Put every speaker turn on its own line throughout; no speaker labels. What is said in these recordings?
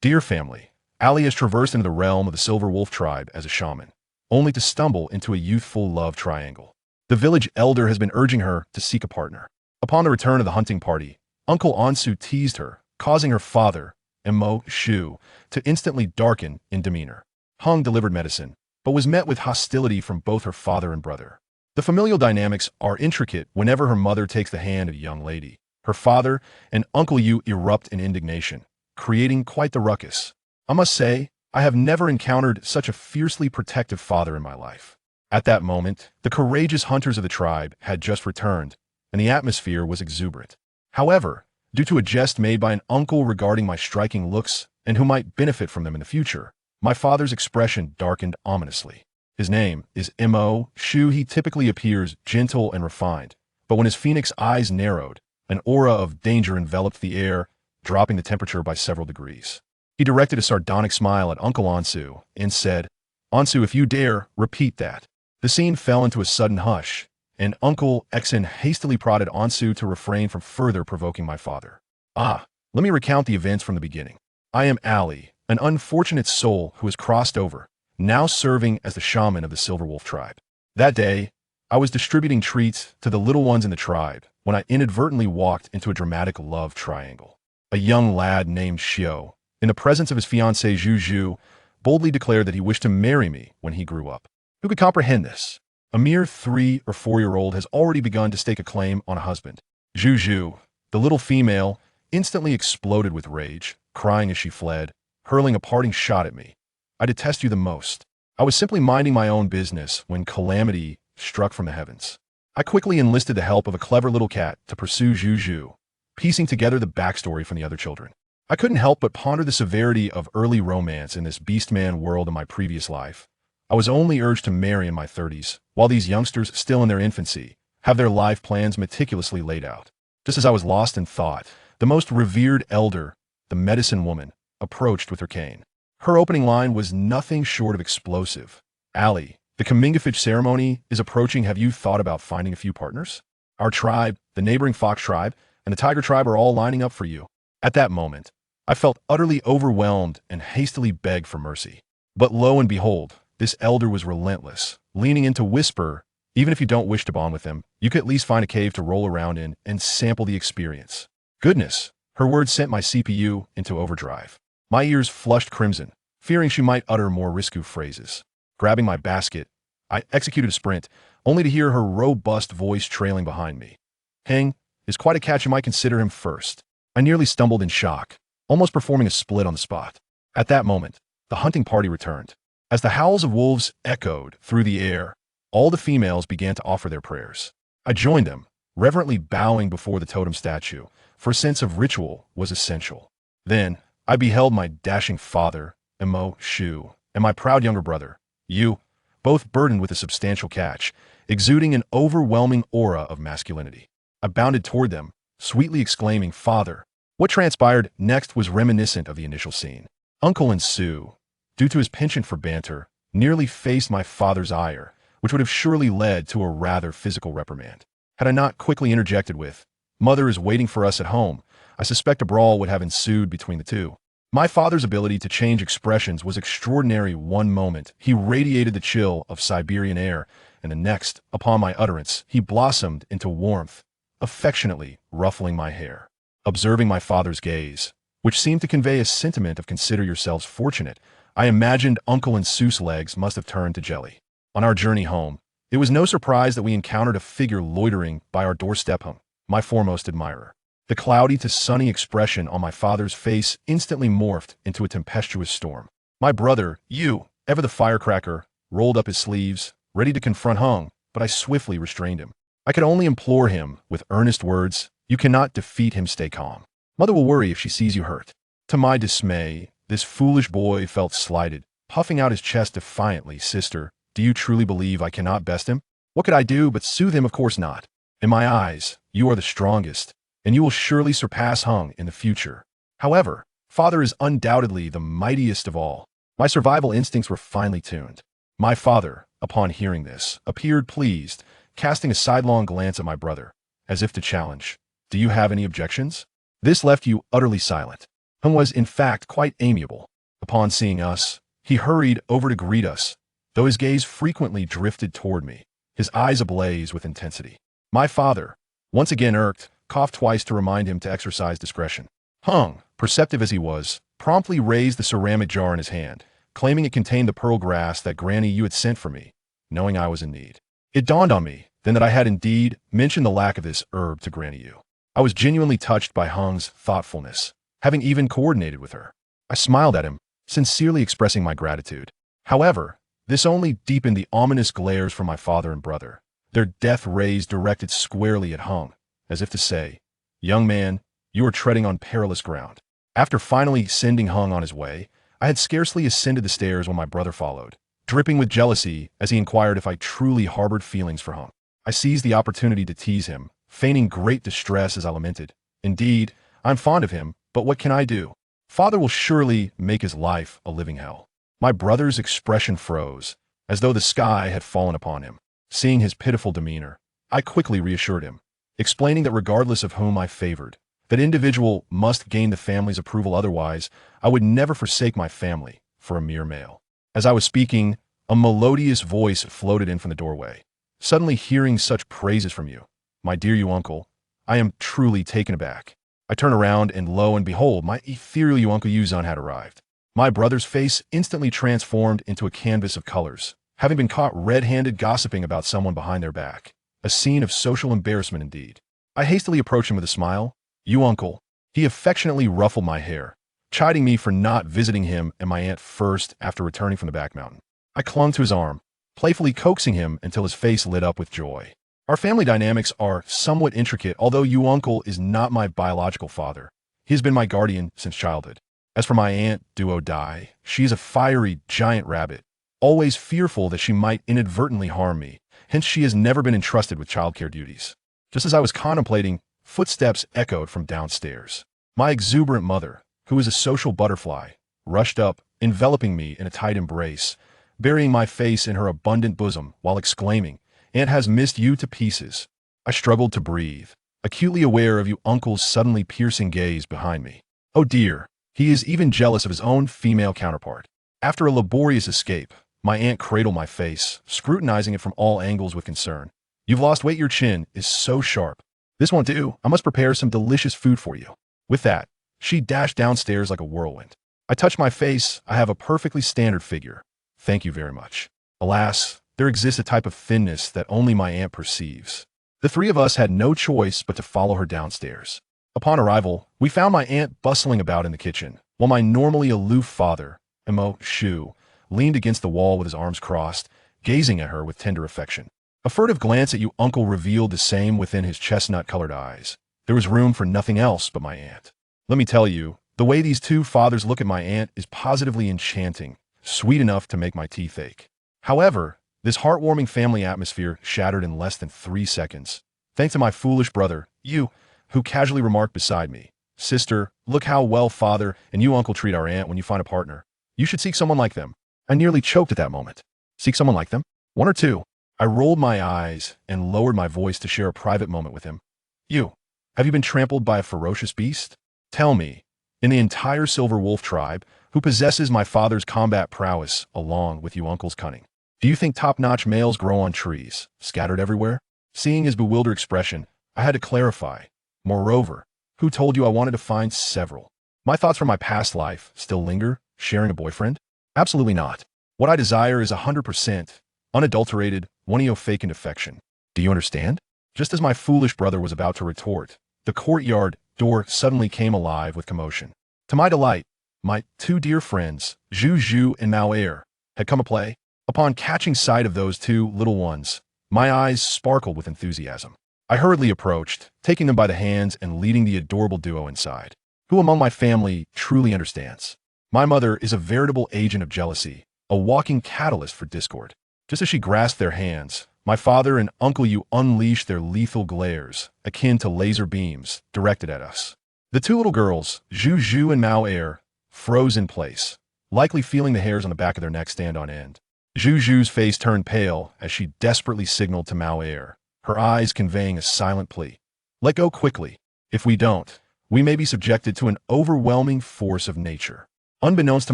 Dear family, Ali has traversed into the realm of the Silver Wolf tribe as a shaman, only to stumble into a youthful love triangle. The village elder has been urging her to seek a partner. Upon the return of the hunting party, Uncle Ansu teased her, causing her father, Mo Shu, to instantly darken in demeanor. Hung delivered medicine, but was met with hostility from both her father and brother. The familial dynamics are intricate whenever her mother takes the hand of a young lady. Her father and Uncle Yu erupt in indignation, creating quite the ruckus. I must say, I have never encountered such a fiercely protective father in my life. At that moment, the courageous hunters of the tribe had just returned, and the atmosphere was exuberant. However, due to a jest made by an uncle regarding my striking looks and who might benefit from them in the future, my father's expression darkened ominously. His name is Mo Shu. He typically appears gentle and refined, but when his phoenix eyes narrowed, an aura of danger enveloped the air, dropping the temperature by several degrees. He directed a sardonic smile at Uncle Ansu and said, "Ansu, if you dare, repeat that." The scene fell into a sudden hush, and Uncle Exen hastily prodded Ansu to refrain from further provoking my father. Let me recount the events from the beginning. I am Ali, an unfortunate soul who has crossed over, now serving as the shaman of the Silver Wolf tribe. That day, I was distributing treats to the little ones in the tribe when I inadvertently walked into a dramatic love triangle. A young lad named Xiao, in the presence of his fiancée Zhu, boldly declared that he wished to marry me when he grew up. Who could comprehend this? A mere 3 or 4-year-old has already begun to stake a claim on a husband. Zhu, the little female, instantly exploded with rage, crying as she fled, hurling a parting shot at me. "I detest you the most." I was simply minding my own business when calamity struck from the heavens. I quickly enlisted the help of a clever little cat to pursue Zhu, piecing together the backstory from the other children. I couldn't help but ponder the severity of early romance in this beastman world in my previous life. I was only urged to marry in my 30s, while these youngsters, still in their infancy, have their life plans meticulously laid out. Just as I was lost in thought, the most revered elder, the medicine woman, approached with her cane. Her opening line was nothing short of explosive. "Ali, the Kamingafich ceremony is approaching. Have you thought about finding a few partners? Our tribe, the neighboring fox tribe, and the tiger tribe are all lining up for you." At that moment, I felt utterly overwhelmed and hastily begged for mercy. But lo and behold, this elder was relentless, leaning in to whisper, "Even if you don't wish to bond with them, you could at least find a cave to roll around in and sample the experience." Goodness, her words sent my CPU into overdrive. My ears flushed crimson, fearing she might utter more risque phrases. Grabbing my basket, I executed a sprint, only to hear her robust voice trailing behind me. "Heng is quite a catch. You might consider him first." I nearly stumbled in shock, almost performing a split on the spot. At that moment, the hunting party returned. As the howls of wolves echoed through the air, all the females began to offer their prayers. I joined them, reverently bowing before the totem statue, for a sense of ritual was essential. Then, I beheld my dashing father, Mo Shu, and my proud younger brother, Yu, both burdened with a substantial catch, exuding an overwhelming aura of masculinity. I bounded toward them, sweetly exclaiming, "Father." What transpired next was reminiscent of the initial scene. Uncle Ansu, due to his penchant for banter, nearly faced my father's ire, which would have surely led to a rather physical reprimand. Had I not quickly interjected with, "Mother is waiting for us at home," I suspect a brawl would have ensued between the two. My father's ability to change expressions was extraordinary. One moment, he radiated the chill of Siberian air, and the next, upon my utterance, he blossomed into warmth, affectionately ruffling my hair. Observing my father's gaze, which seemed to convey a sentiment of "consider yourselves fortunate," I imagined Uncle Ansu's legs must have turned to jelly. On our journey home, it was no surprise that we encountered a figure loitering by our doorstep, my foremost admirer. The cloudy to sunny expression on my father's face instantly morphed into a tempestuous storm. My brother, Yu, ever the firecracker, rolled up his sleeves, ready to confront Hung, but I swiftly restrained him. I could only implore him with earnest words, "You cannot defeat him, stay calm. Mother will worry if she sees you hurt." To my dismay, this foolish boy felt slighted, puffing out his chest defiantly. "Sister, do you truly believe I cannot best him? What could I do but soothe him? Of course not. In my eyes, you are the strongest, and you will surely surpass Hung in the future. However, father is undoubtedly the mightiest of all." My survival instincts were finely tuned. My father, upon hearing this, appeared pleased, casting a sidelong glance at my brother, as if to challenge, "Do you have any objections?" This left you utterly silent. Hung was in fact quite amiable. Upon seeing us, he hurried over to greet us, though his gaze frequently drifted toward me, his eyes ablaze with intensity. My father, once again irked, coughed twice to remind him to exercise discretion. Hung, perceptive as he was, promptly raised the ceramic jar in his hand, claiming it contained the pearl grass that Granny you had sent for me, knowing I was in need. It dawned on me then that I had indeed mentioned the lack of this herb to Granny you. I was genuinely touched by Hung's thoughtfulness, having even coordinated with her. I smiled at him, sincerely expressing my gratitude. However, this only deepened the ominous glares from my father and brother, their death rays directed squarely at Hung, as if to say, "Young man, you are treading on perilous ground." After finally sending Hung on his way, I had scarcely ascended the stairs when my brother followed, dripping with jealousy as he inquired if I truly harbored feelings for Hung. I seized the opportunity to tease him, feigning great distress as I lamented, "Indeed, I'm fond of him, but what can I do? Father will surely make his life a living hell." My brother's expression froze, as though the sky had fallen upon him. Seeing his pitiful demeanor, I quickly reassured him, explaining that regardless of whom I favored, that individual must gain the family's approval, otherwise I would never forsake my family for a mere male. As I was speaking, a melodious voice floated in from the doorway. "Suddenly hearing such praises from you, my dear you uncle, I am truly taken aback." I turn around and lo and behold, my ethereal you uncle Yuzun had arrived. My brother's face instantly transformed into a canvas of colors, having been caught red-handed gossiping about someone behind their back. A scene of social embarrassment indeed. I hastily approached him with a smile. "You uncle." He affectionately ruffled my hair, chiding me for not visiting him and my aunt first after returning from the back mountain. I clung to his arm, playfully coaxing him until his face lit up with joy. Our family dynamics are somewhat intricate, although you uncle is not my biological father. He has been my guardian since childhood. As for my aunt Duo-Dai, she is a fiery giant rabbit, always fearful that she might inadvertently harm me, hence she has never been entrusted with childcare duties. Just as I was contemplating, footsteps echoed from downstairs. My exuberant mother, who is a social butterfly, rushed up, enveloping me in a tight embrace, burying my face in her abundant bosom while exclaiming, "Aunt has missed you to pieces." I struggled to breathe, acutely aware of you uncle's suddenly piercing gaze behind me. Oh dear, he is even jealous of his own female counterpart. After a laborious escape, my aunt cradled my face, scrutinizing it from all angles with concern. "You've lost weight, your chin is so sharp. This won't do, I must prepare some delicious food for you." With that, she dashed downstairs like a whirlwind. I touched my face. "I have a perfectly standard figure. Thank you very much." Alas, there exists a type of thinness that only my aunt perceives. The three of us had no choice but to follow her downstairs. Upon arrival, we found my aunt bustling about in the kitchen, while my normally aloof father, Mo Shu, leaned against the wall with his arms crossed, gazing at her with tender affection. A furtive glance at you uncle revealed the same within his chestnut-colored eyes. There was room for nothing else but my aunt. Let me tell you, the way these two fathers look at my aunt is positively enchanting, sweet enough to make my teeth ache. However, this heartwarming family atmosphere shattered in less than 3 seconds, thanks to my foolish brother, you, who casually remarked beside me, "Sister, look how well father and you uncle treat our aunt when you find a partner. You should seek someone like them." I nearly choked at that moment. Seek someone like them? One or two? I rolled my eyes and lowered my voice to share a private moment with him. "You, have you been trampled by a ferocious beast? Tell me, in the entire Silver Wolf tribe, who possesses my father's combat prowess along with you uncle's cunning? Do you think top-notch males grow on trees, scattered everywhere?" Seeing his bewildered expression, I had to clarify. "Moreover, who told you I wanted to find several? My thoughts from my past life still linger, sharing a boyfriend? Absolutely not. What I desire is 100%, unadulterated, one-eo-fecund affection. Do you understand?" Just as my foolish brother was about to retort, the courtyard door suddenly came alive with commotion. To my delight, my two dear friends, Zhu Zhu and Mao Er, had come to play. Upon catching sight of those two little ones, my eyes sparkled with enthusiasm. I hurriedly approached, taking them by the hands and leading the adorable duo inside. Who among my family truly understands? My mother is a veritable agent of jealousy, a walking catalyst for discord. Just as she grasped their hands, my father and Uncle Yu unleashed their lethal glares, akin to laser beams, directed at us. The two little girls, Zhu Zhu and Mao Er, froze in place, likely feeling the hairs on the back of their necks stand on end. Zhu Zhu's face turned pale as she desperately signaled to Mao Er, her eyes conveying a silent plea. "Let go quickly. If we don't, we may be subjected to an overwhelming force of nature. Unbeknownst to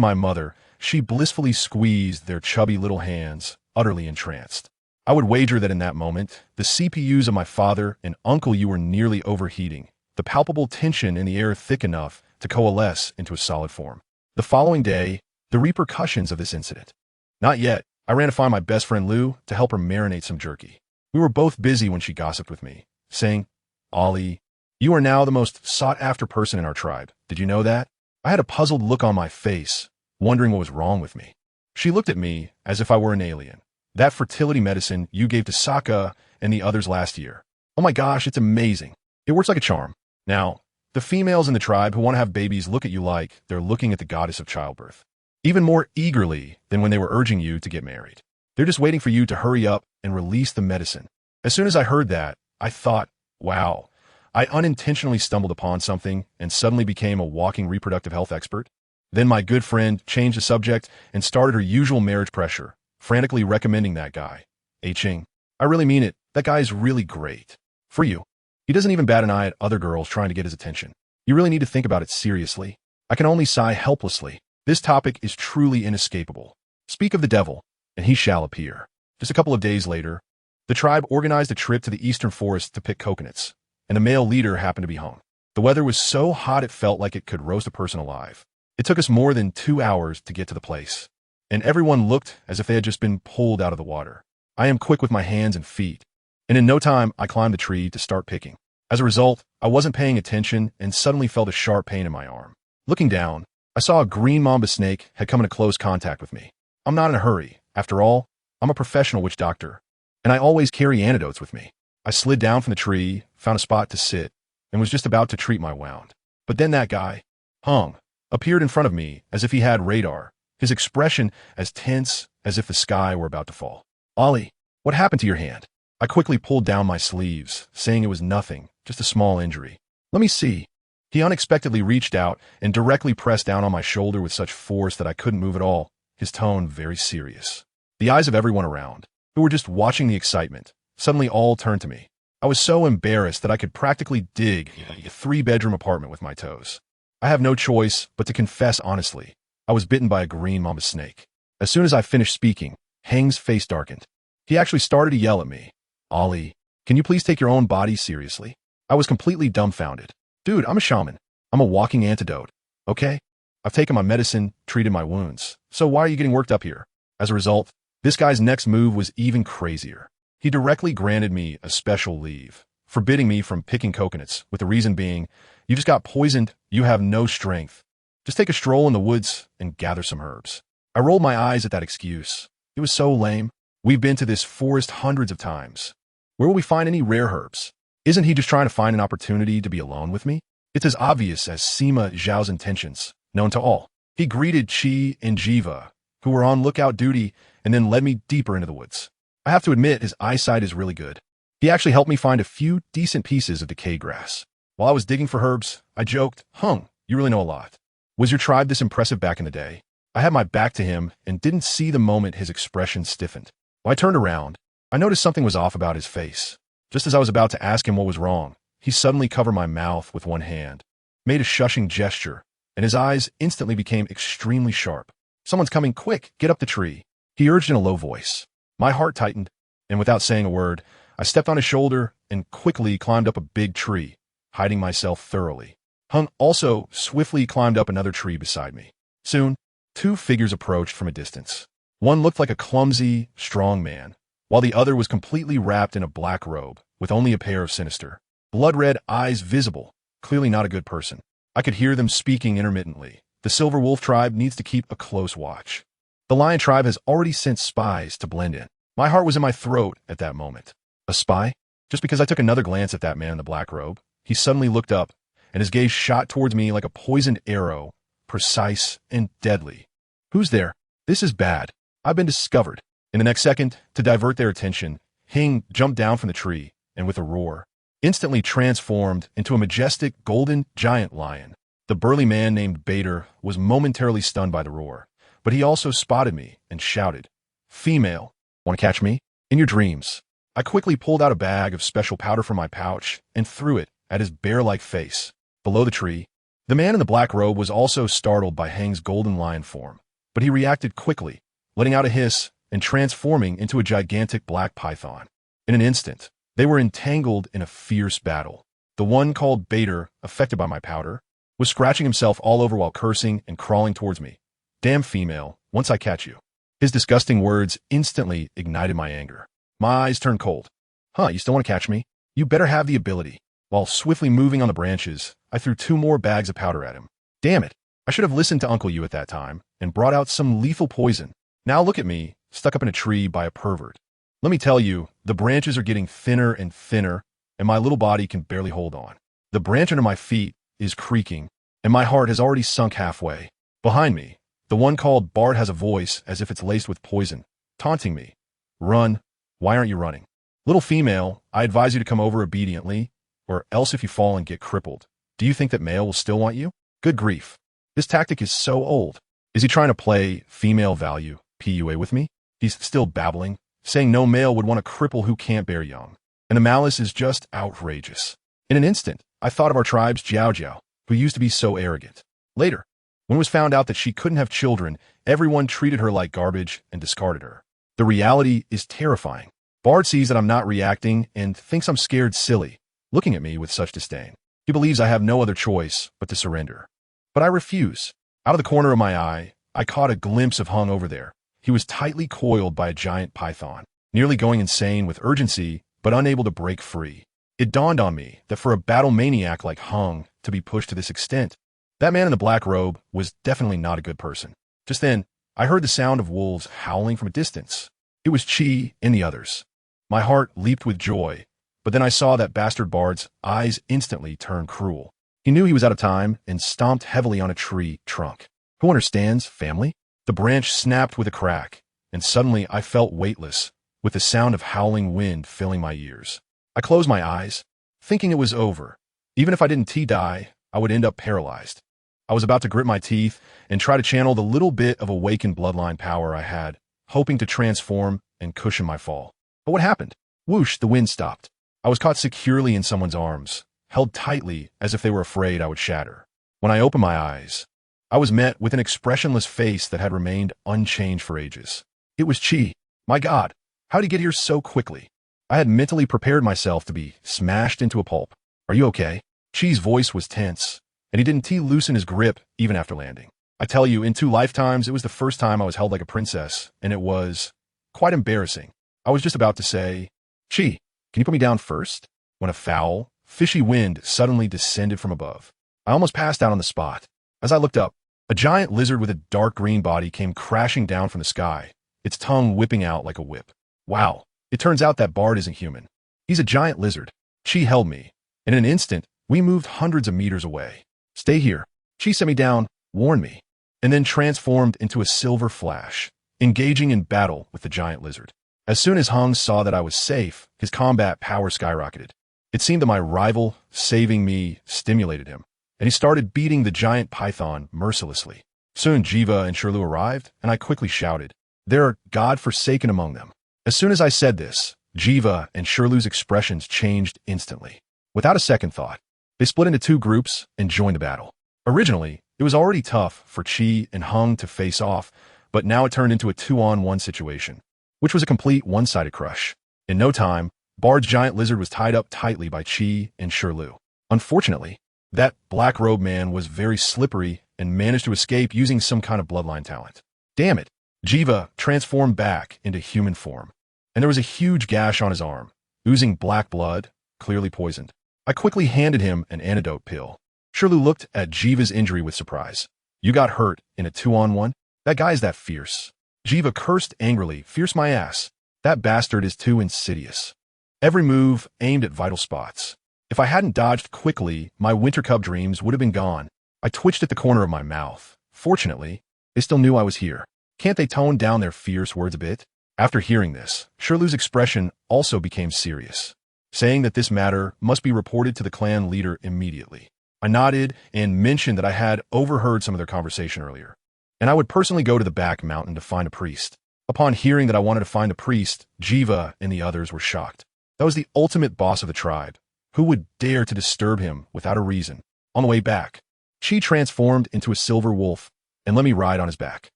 my mother, she blissfully squeezed their chubby little hands, utterly entranced. I would wager that in that moment, the CPUs of my father and Uncle You were nearly overheating, the palpable tension in the air thick enough to coalesce into a solid form. The following day, the repercussions of this incident. Not yet. I ran to find my best friend Lou to help her marinate some jerky. We were both busy when she gossiped with me, saying, "Ollie, you are now the most sought-after person in our tribe. Did you know that?" I had a puzzled look on my face, wondering what was wrong with me. She looked at me as if I were an alien. "That fertility medicine you gave to Sokka and the others last year. Oh my gosh, it's amazing. It works like a charm." Now, the females in the tribe who want to have babies look at you like they're looking at the goddess of childbirth, even more eagerly than when they were urging you to get married. They're just waiting for you to hurry up and release the medicine. As soon as I heard that, I thought, wow, I unintentionally stumbled upon something and suddenly became a walking reproductive health expert. Then my good friend changed the subject and started her usual marriage pressure, frantically recommending that guy. Hey Ching, I really mean it. That guy is really great. For you. He doesn't even bat an eye at other girls trying to get his attention. You really need to think about it seriously. I can only sigh helplessly. This topic is truly inescapable. Speak of the devil, and he shall appear. Just a couple of days later, the tribe organized a trip to the eastern forest to pick coconuts, and the male leader happened to be home. The weather was so hot it felt like it could roast a person alive. It took us more than 2 hours to get to the place, and everyone looked as if they had just been pulled out of the water. I am quick with my hands and feet, and in no time I climbed the tree to start picking. As a result, I wasn't paying attention and suddenly felt a sharp pain in my arm. Looking down, I saw a green mamba snake had come into close contact with me. I'm not in a hurry. After all, I'm a professional witch doctor, and I always carry antidotes with me. I slid down from the tree, found a spot to sit, and was just about to treat my wound. But then that guy, Hung, appeared in front of me as if he had radar, his expression as tense as if the sky were about to fall. "Ollie, what happened to your hand?" I quickly pulled down my sleeves, saying it was nothing, just a small injury. "Let me see." He unexpectedly reached out and directly pressed down on my shoulder with such force that I couldn't move at all, his tone very serious. The eyes of everyone around, who were just watching the excitement, suddenly all turned to me. I was so embarrassed that I could practically dig a 3-bedroom apartment with my toes. I have no choice but to confess honestly, I was bitten by a green mamba snake. As soon as I finished speaking, Hang's face darkened. He actually started to yell at me. "Ollie, can you please take your own body seriously?" I was completely dumbfounded. "Dude, I'm a shaman. I'm a walking antidote. Okay? I've taken my medicine, treated my wounds. So why are you getting worked up here?" As a result, this guy's next move was even crazier. He directly granted me a special leave, forbidding me from picking coconuts, with the reason being, "You just got poisoned, you have no strength. Just take a stroll in the woods and gather some herbs." I rolled my eyes at that excuse. It was so lame. We've been to this forest hundreds of times. Where will we find any rare herbs? Isn't he just trying to find an opportunity to be alone with me? It's as obvious as Sima Zhao's intentions, known to all. He greeted Chi and Jiva, who were on lookout duty, and then led me deeper into the woods. I have to admit, his eyesight is really good. He actually helped me find a few decent pieces of decayed grass. While I was digging for herbs, I joked, "Hung, you really know a lot. Was your tribe this impressive back in the day?" I had my back to him and didn't see the moment his expression stiffened. When I turned around, I noticed something was off about his face. Just as I was about to ask him what was wrong, he suddenly covered my mouth with one hand, made a shushing gesture, and his eyes instantly became extremely sharp. "Someone's coming, quick, get up the tree," he urged in a low voice. My heart tightened, and without saying a word, I stepped on his shoulder and quickly climbed up a big tree, hiding myself thoroughly. Hung also swiftly climbed up another tree beside me. Soon, 2 figures approached from a distance. One looked like a clumsy, strong man, while the other was completely wrapped in a black robe, with only a pair of sinister, blood-red eyes visible, clearly not a good person. I could hear them speaking intermittently. The Silver Wolf tribe needs to keep a close watch. The Lion tribe has already sent spies to blend in. My heart was in my throat at that moment. A spy? Just because I took another glance at that man in the black robe, he suddenly looked up, and his gaze shot towards me like a poisoned arrow, precise and deadly. "Who's there? This is bad. I've been discovered." In the next second, to divert their attention, Hing jumped down from the tree, and with a roar, instantly transformed into a majestic golden giant lion. The burly man named Bader was momentarily stunned by the roar, but he also spotted me and shouted, "Female, want to catch me? In your dreams." I quickly pulled out a bag of special powder from my pouch and threw it at his bear-like face. below the tree. The man in the black robe was also startled by Hang's golden lion form, but he reacted quickly, letting out a hiss and transforming into a gigantic black python. In an instant, they were entangled in a fierce battle. The one called Bader, affected by my powder, was scratching himself all over while cursing and crawling towards me. Damn female, once I catch you. His disgusting words instantly ignited my anger. My eyes turned cold. Huh, you still want to catch me? You better have the ability. While swiftly moving on the branches, I threw 2 more bags of powder at him. Damn it, I should have listened to Uncle You at that time and brought out some lethal poison. Now look at me, stuck up in a tree by a pervert. Let me tell you, the branches are getting thinner and thinner, and my little body can barely hold on. The branch under my feet is creaking, and my heart has already sunk halfway. Behind me, the one called Bard has a voice as if it's laced with poison, taunting me. Run. Why aren't you running? Little female, I advise you to come over obediently, or else if you fall and get crippled. Do you think that male will still want you? Good grief. This tactic is so old. Is he trying to play female value, PUA with me? He's still babbling, saying no male would want a cripple who can't bear young. And the malice is just outrageous. In an instant, I thought of our tribe's Jiao Jiao, who used to be so arrogant. Later, when it was found out that she couldn't have children, everyone treated her like garbage and discarded her. The reality is terrifying. Bard sees that I'm not reacting and thinks I'm scared silly, looking at me with such disdain. He believes I have no other choice but to surrender. But I refuse. Out of the corner of my eye, I caught a glimpse of Hung over there. He was tightly coiled by a giant python, nearly going insane with urgency, but unable to break free. It dawned on me that for a battle maniac like Hung to be pushed to this extent, that man in the black robe was definitely not a good person. Just then, I heard the sound of wolves howling from a distance. It was Chi and the others. My heart leaped with joy, but then I saw that bastard Bard's eyes instantly turn cruel. He knew he was out of time and stomped heavily on a tree trunk. Who understands, family? The branch snapped with a crack, and suddenly I felt weightless, with the sound of howling wind filling my ears. I closed my eyes, thinking it was over. Even if I didn't die, I would end up paralyzed. I was about to grit my teeth and try to channel the little bit of awakened bloodline power I had, hoping to transform and cushion my fall. But what happened? Whoosh, the wind stopped. I was caught securely in someone's arms, held tightly as if they were afraid I would shatter. When I opened my eyes, I was met with an expressionless face that had remained unchanged for ages. It was Chi. My God, how did he get here so quickly? I had mentally prepared myself to be smashed into a pulp. Are you okay? Chi's voice was tense, and he didn't loosen his grip even after landing. I tell you, in 2 lifetimes, it was the first time I was held like a princess, and it was quite embarrassing. I was just about to say, Chi, can you put me down first? When a foul, fishy wind suddenly descended from above. I almost passed out on the spot. As I looked up, a giant lizard with a dark green body came crashing down from the sky, its tongue whipping out like a whip. Wow, it turns out that Bard isn't human. He's a giant lizard. Chi held me, and in an instant, we moved hundreds of meters away. Stay here. Chi set me down, warned me, and then transformed into a silver flash, engaging in battle with the giant lizard. As soon as Hung saw that I was safe, his combat power skyrocketed. It seemed that my rival, saving me, stimulated him, and he started beating the giant python mercilessly. Soon Jiva and Shirlu arrived, and I quickly shouted, "There are God-forsaken among them." As soon as I said this, Jiva and Shirlu's expressions changed instantly. Without a second thought, they split into 2 groups and joined the battle. Originally, it was already tough for Chi and Hung to face off, but now it turned into a 2-on-1 situation, which was a complete one-sided crush. In no time, Bard's giant lizard was tied up tightly by Chi and Shirlu. Unfortunately, that black-robed man was very slippery and managed to escape using some kind of bloodline talent. Damn it! Jiva transformed back into human form, and there was a huge gash on his arm, oozing black blood, clearly poisoned. I quickly handed him an antidote pill. Shirlu looked at Jiva's injury with surprise. You got hurt in a 2-on-1? That guy's that fierce. Jiva cursed angrily. Fierce my ass. That bastard is too insidious. Every move aimed at vital spots. If I hadn't dodged quickly, my winter cub dreams would have been gone. I twitched at the corner of my mouth. Fortunately, they still knew I was here. Can't they tone down their fierce words a bit? After hearing this, Shirlu's expression also became serious, saying that this matter must be reported to the clan leader immediately. I nodded and mentioned that I had overheard some of their conversation earlier, and I would personally go to the back mountain to find a priest. Upon hearing that I wanted to find a priest, Jiva and the others were shocked. That was the ultimate boss of the tribe. Who would dare to disturb him without a reason? On the way back, Chi transformed into a silver wolf and let me ride on his back.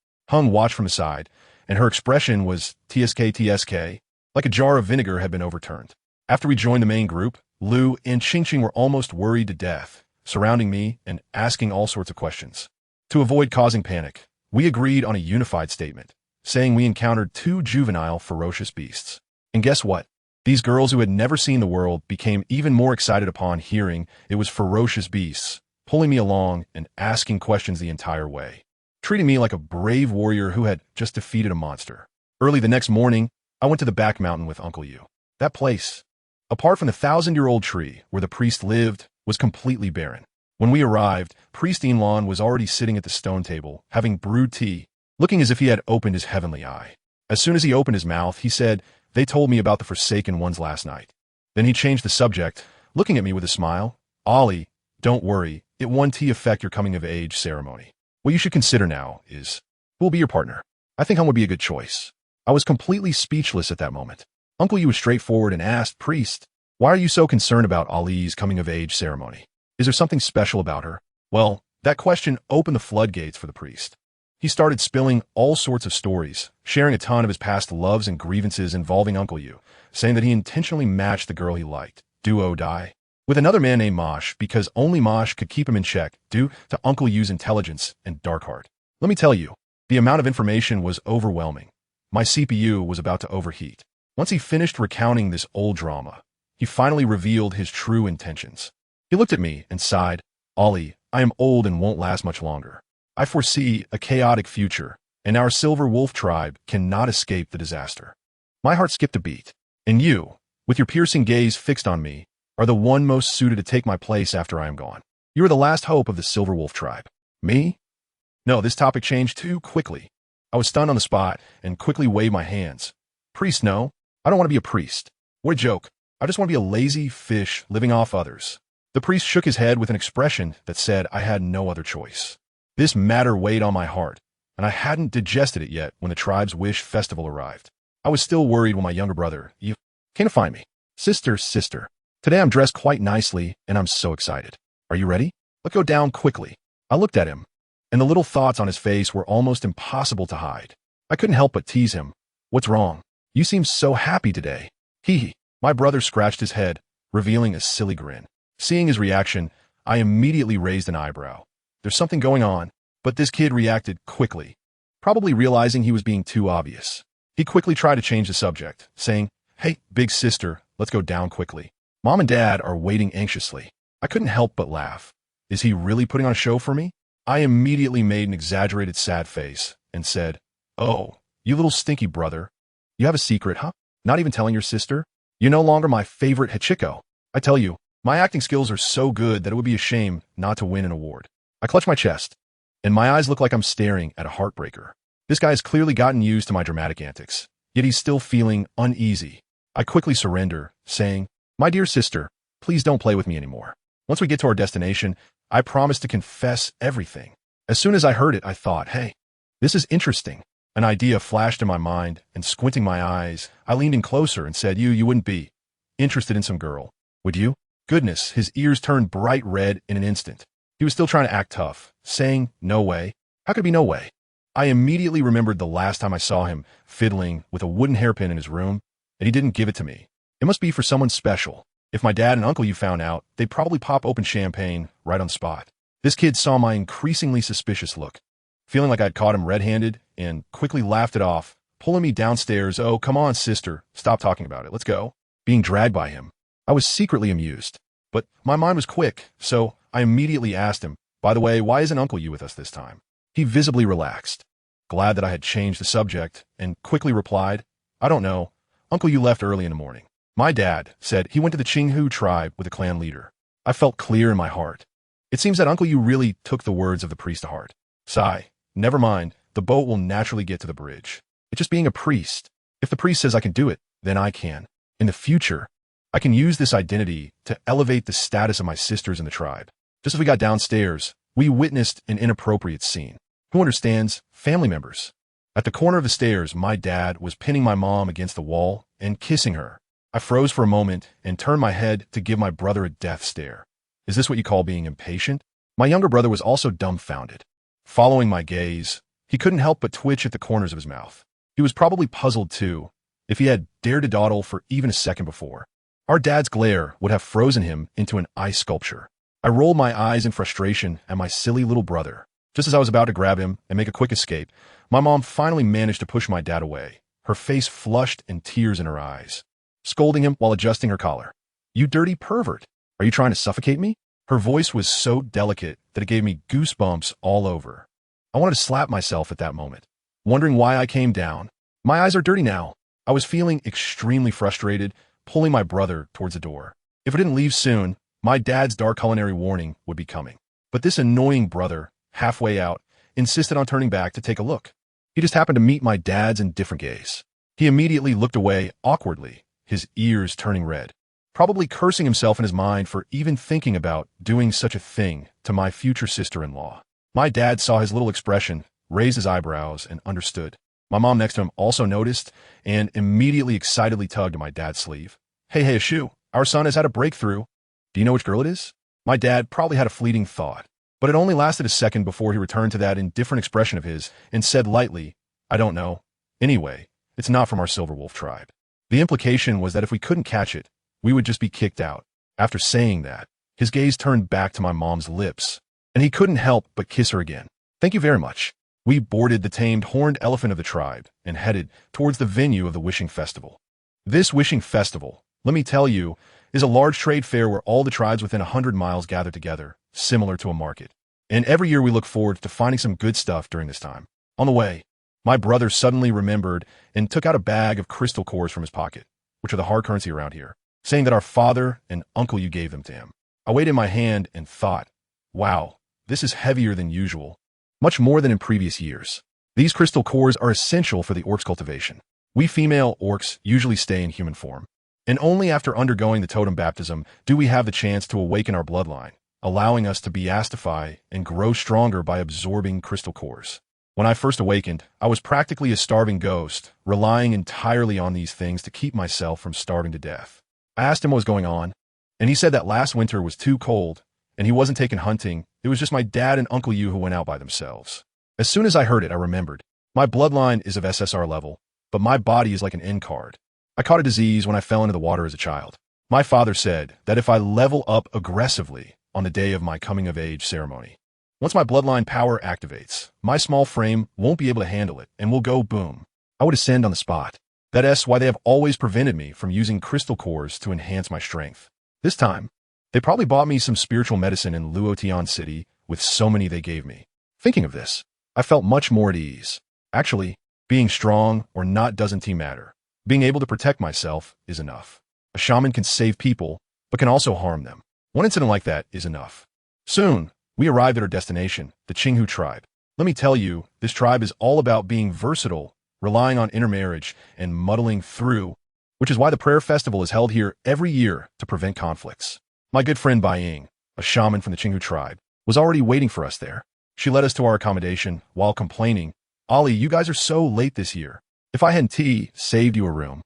Hung watched from the side, and her expression was TSK, like a jar of vinegar had been overturned. After we joined the main group, Lu and Qingqing were almost worried to death, surrounding me and asking all sorts of questions. To avoid causing panic, we agreed on a unified statement, saying we encountered two juvenile, ferocious beasts. And guess what? These girls who had never seen the world became even more excited upon hearing it was ferocious beasts, pulling me along and asking questions the entire way, treating me like a brave warrior who had just defeated a monster. Early the next morning, I went to the back mountain with Uncle Yu. That place, apart from the 1,000-year-old tree where the priest lived, was completely barren. When we arrived, Priest Inlan was already sitting at the stone table, having brewed tea, looking as if he had opened his heavenly eye. As soon as he opened his mouth, he said, "They told me about the Forsaken Ones last night." Then he changed the subject, looking at me with a smile. "Ollie, don't worry, it won't affect your coming-of-age ceremony. What you should consider now is, who will be your partner? I think Hung would be a good choice." I was completely speechless at that moment. Uncle Yu was straightforward and asked, "Priest, why are you so concerned about Ali's coming-of-age ceremony? Is there something special about her?" Well, that question opened the floodgates for the priest. He started spilling all sorts of stories, sharing a ton of his past loves and grievances involving Uncle Yu, saying that he intentionally matched the girl he liked, do or die, with another man named Mosh because only Mosh could keep him in check due to Uncle Yu's intelligence and dark heart. Let me tell you, the amount of information was overwhelming. My CPU was about to overheat. Once he finished recounting this old drama, he finally revealed his true intentions. He looked at me and sighed, "Ollie, I am old and won't last much longer. I foresee a chaotic future, and our Silver Wolf tribe cannot escape the disaster." My heart skipped a beat. And you, with your piercing gaze fixed on me, are the one most suited to take my place after I am gone. You are the last hope of the Silver Wolf tribe. Me? No, this topic changed too quickly. I was stunned on the spot and quickly waved my hands. "Priest, no. I don't want to be a priest. What a joke. I just want to be a lazy fish living off others." The priest shook his head with an expression that said I had no other choice. This matter weighed on my heart, and I hadn't digested it yet when the tribe's wish festival arrived. I was still worried when my younger brother, Yu, came to find me. Sister, today I'm dressed quite nicely, and I'm so excited. Are you ready? Let's go down quickly. I looked at him, and the little thoughts on his face were almost impossible to hide. I couldn't help but tease him. "What's wrong? You seem so happy today." Hee. My brother scratched his head, revealing a silly grin. Seeing his reaction, I immediately raised an eyebrow. There's something going on, but this kid reacted quickly, probably realizing he was being too obvious. He quickly tried to change the subject, saying, "Hey, big sister, let's go down quickly. Mom and Dad are waiting anxiously." I couldn't help but laugh. Is he really putting on a show for me? I immediately made an exaggerated sad face and said, "Oh, you little stinky brother. You have a secret, huh? Not even telling your sister? You're no longer my favorite Hachiko. I tell you, my acting skills are so good that it would be a shame not to win an award." I clutch my chest, and my eyes look like I'm staring at a heartbreaker. This guy has clearly gotten used to my dramatic antics, yet he's still feeling uneasy. I quickly surrender, saying, "My dear sister, please don't play with me anymore. Once we get to our destination, I promise to confess everything." As soon as I heard it, I thought, hey, this is interesting. An idea flashed in my mind, and squinting my eyes, I leaned in closer and said, You wouldn't be interested in some girl, would you?" Goodness, his ears turned bright red in an instant. He was still trying to act tough, saying, "No way. How could it be no way?" I immediately remembered the last time I saw him fiddling with a wooden hairpin in his room, and he didn't give it to me. It must be for someone special. If my dad and Uncle Yu found out, they'd probably pop open champagne right on the spot. This kid saw my increasingly suspicious look, feeling like I'd caught him red-handed, and quickly laughed it off, pulling me downstairs. "Oh, come on, sister. Stop talking about it. Let's go." Being dragged by him, I was secretly amused, but my mind was quick, so I immediately asked him, "By the way, why isn't Uncle Yu with us this time?" He visibly relaxed, glad that I had changed the subject, and quickly replied, "I don't know. Uncle Yu left early in the morning. My dad said he went to the Qinghu tribe with a clan leader." I felt clear in my heart. It seems that Uncle Yu really took the words of the priest to heart. Sigh. Never mind. The boat will naturally get to the bridge. It's just being a priest. If the priest says I can do it, then I can. In the future, I can use this identity to elevate the status of my sisters in the tribe. Just as we got downstairs, we witnessed an inappropriate scene. Who understands? Family members. At the corner of the stairs, my dad was pinning my mom against the wall and kissing her. I froze for a moment and turned my head to give my brother a death stare. Is this what you call being impatient? My younger brother was also dumbfounded. Following my gaze, he couldn't help but twitch at the corners of his mouth. He was probably puzzled too, if he had dared to dawdle for even a second before. Our dad's glare would have frozen him into an ice sculpture. I rolled my eyes in frustration at my silly little brother. Just as I was about to grab him and make a quick escape, my mom finally managed to push my dad away, her face flushed and tears in her eyes, scolding him while adjusting her collar. "You dirty pervert! Are you trying to suffocate me?" Her voice was so delicate that it gave me goosebumps all over. I wanted to slap myself at that moment, wondering why I came down. My eyes are dirty now. I was feeling extremely frustrated, pulling my brother towards the door. If I didn't leave soon, my dad's dark culinary warning would be coming. But this annoying brother, halfway out, insisted on turning back to take a look. He just happened to meet my dad's indifferent gaze. He immediately looked away awkwardly, his ears turning red, probably cursing himself in his mind for even thinking about doing such a thing to my future sister-in-law. My dad saw his little expression, raised his eyebrows, and understood. My mom next to him also noticed and immediately excitedly tugged at my dad's sleeve. "Hey, Ashu, our son has had a breakthrough. Do you know which girl it is?" My dad probably had a fleeting thought, but it only lasted a second before he returned to that indifferent expression of his and said lightly, "I don't know. Anyway, it's not from our Silver Wolf tribe." The implication was that if we couldn't catch it, we would just be kicked out. After saying that, his gaze turned back to my mom's lips, and he couldn't help but kiss her again. "Thank you very much." We boarded the tamed horned elephant of the tribe and headed towards the venue of the Wishing Festival. This Wishing Festival, let me tell you, is a large trade fair where all the tribes within 100 miles gather together, similar to a market. And every year we look forward to finding some good stuff during this time. On the way, my brother suddenly remembered and took out a bag of crystal cores from his pocket, which are the hard currency around here, saying that our father and Uncle you gave them to him. I weighed in my hand and thought, wow, this is heavier than usual, much more than in previous years. These crystal cores are essential for the orc's cultivation. We female orcs usually stay in human form, and only after undergoing the totem baptism do we have the chance to awaken our bloodline, allowing us to beastify and grow stronger by absorbing crystal cores. When I first awakened, I was practically a starving ghost, relying entirely on these things to keep myself from starving to death. I asked him what was going on, and he said that last winter was too cold, and he wasn't taken hunting. It was just my dad and Uncle you who went out by themselves. As soon as I heard it, I remembered. My bloodline is of SSR level, but my body is like an N card. I caught a disease when I fell into the water as a child. My father said that if I level up aggressively on the day of my coming-of-age ceremony, once my bloodline power activates, my small frame won't be able to handle it and will go boom. I would ascend on the spot. That's why they have always prevented me from using crystal cores to enhance my strength. This time, they probably bought me some spiritual medicine in Luotian City with so many they gave me. Thinking of this, I felt much more at ease. Actually, being strong or not doesn't matter. Being able to protect myself is enough. A shaman can save people, but can also harm them. One incident like that is enough. Soon, we arrived at our destination, the Qinghu tribe. Let me tell you, this tribe is all about being versatile, relying on intermarriage, and muddling through, which is why the prayer festival is held here every year to prevent conflicts. My good friend Bai Ying, a shaman from the Qinghu tribe, was already waiting for us there. She led us to our accommodation while complaining, "Ollie, you guys are so late this year. If I hadn't saved you a room,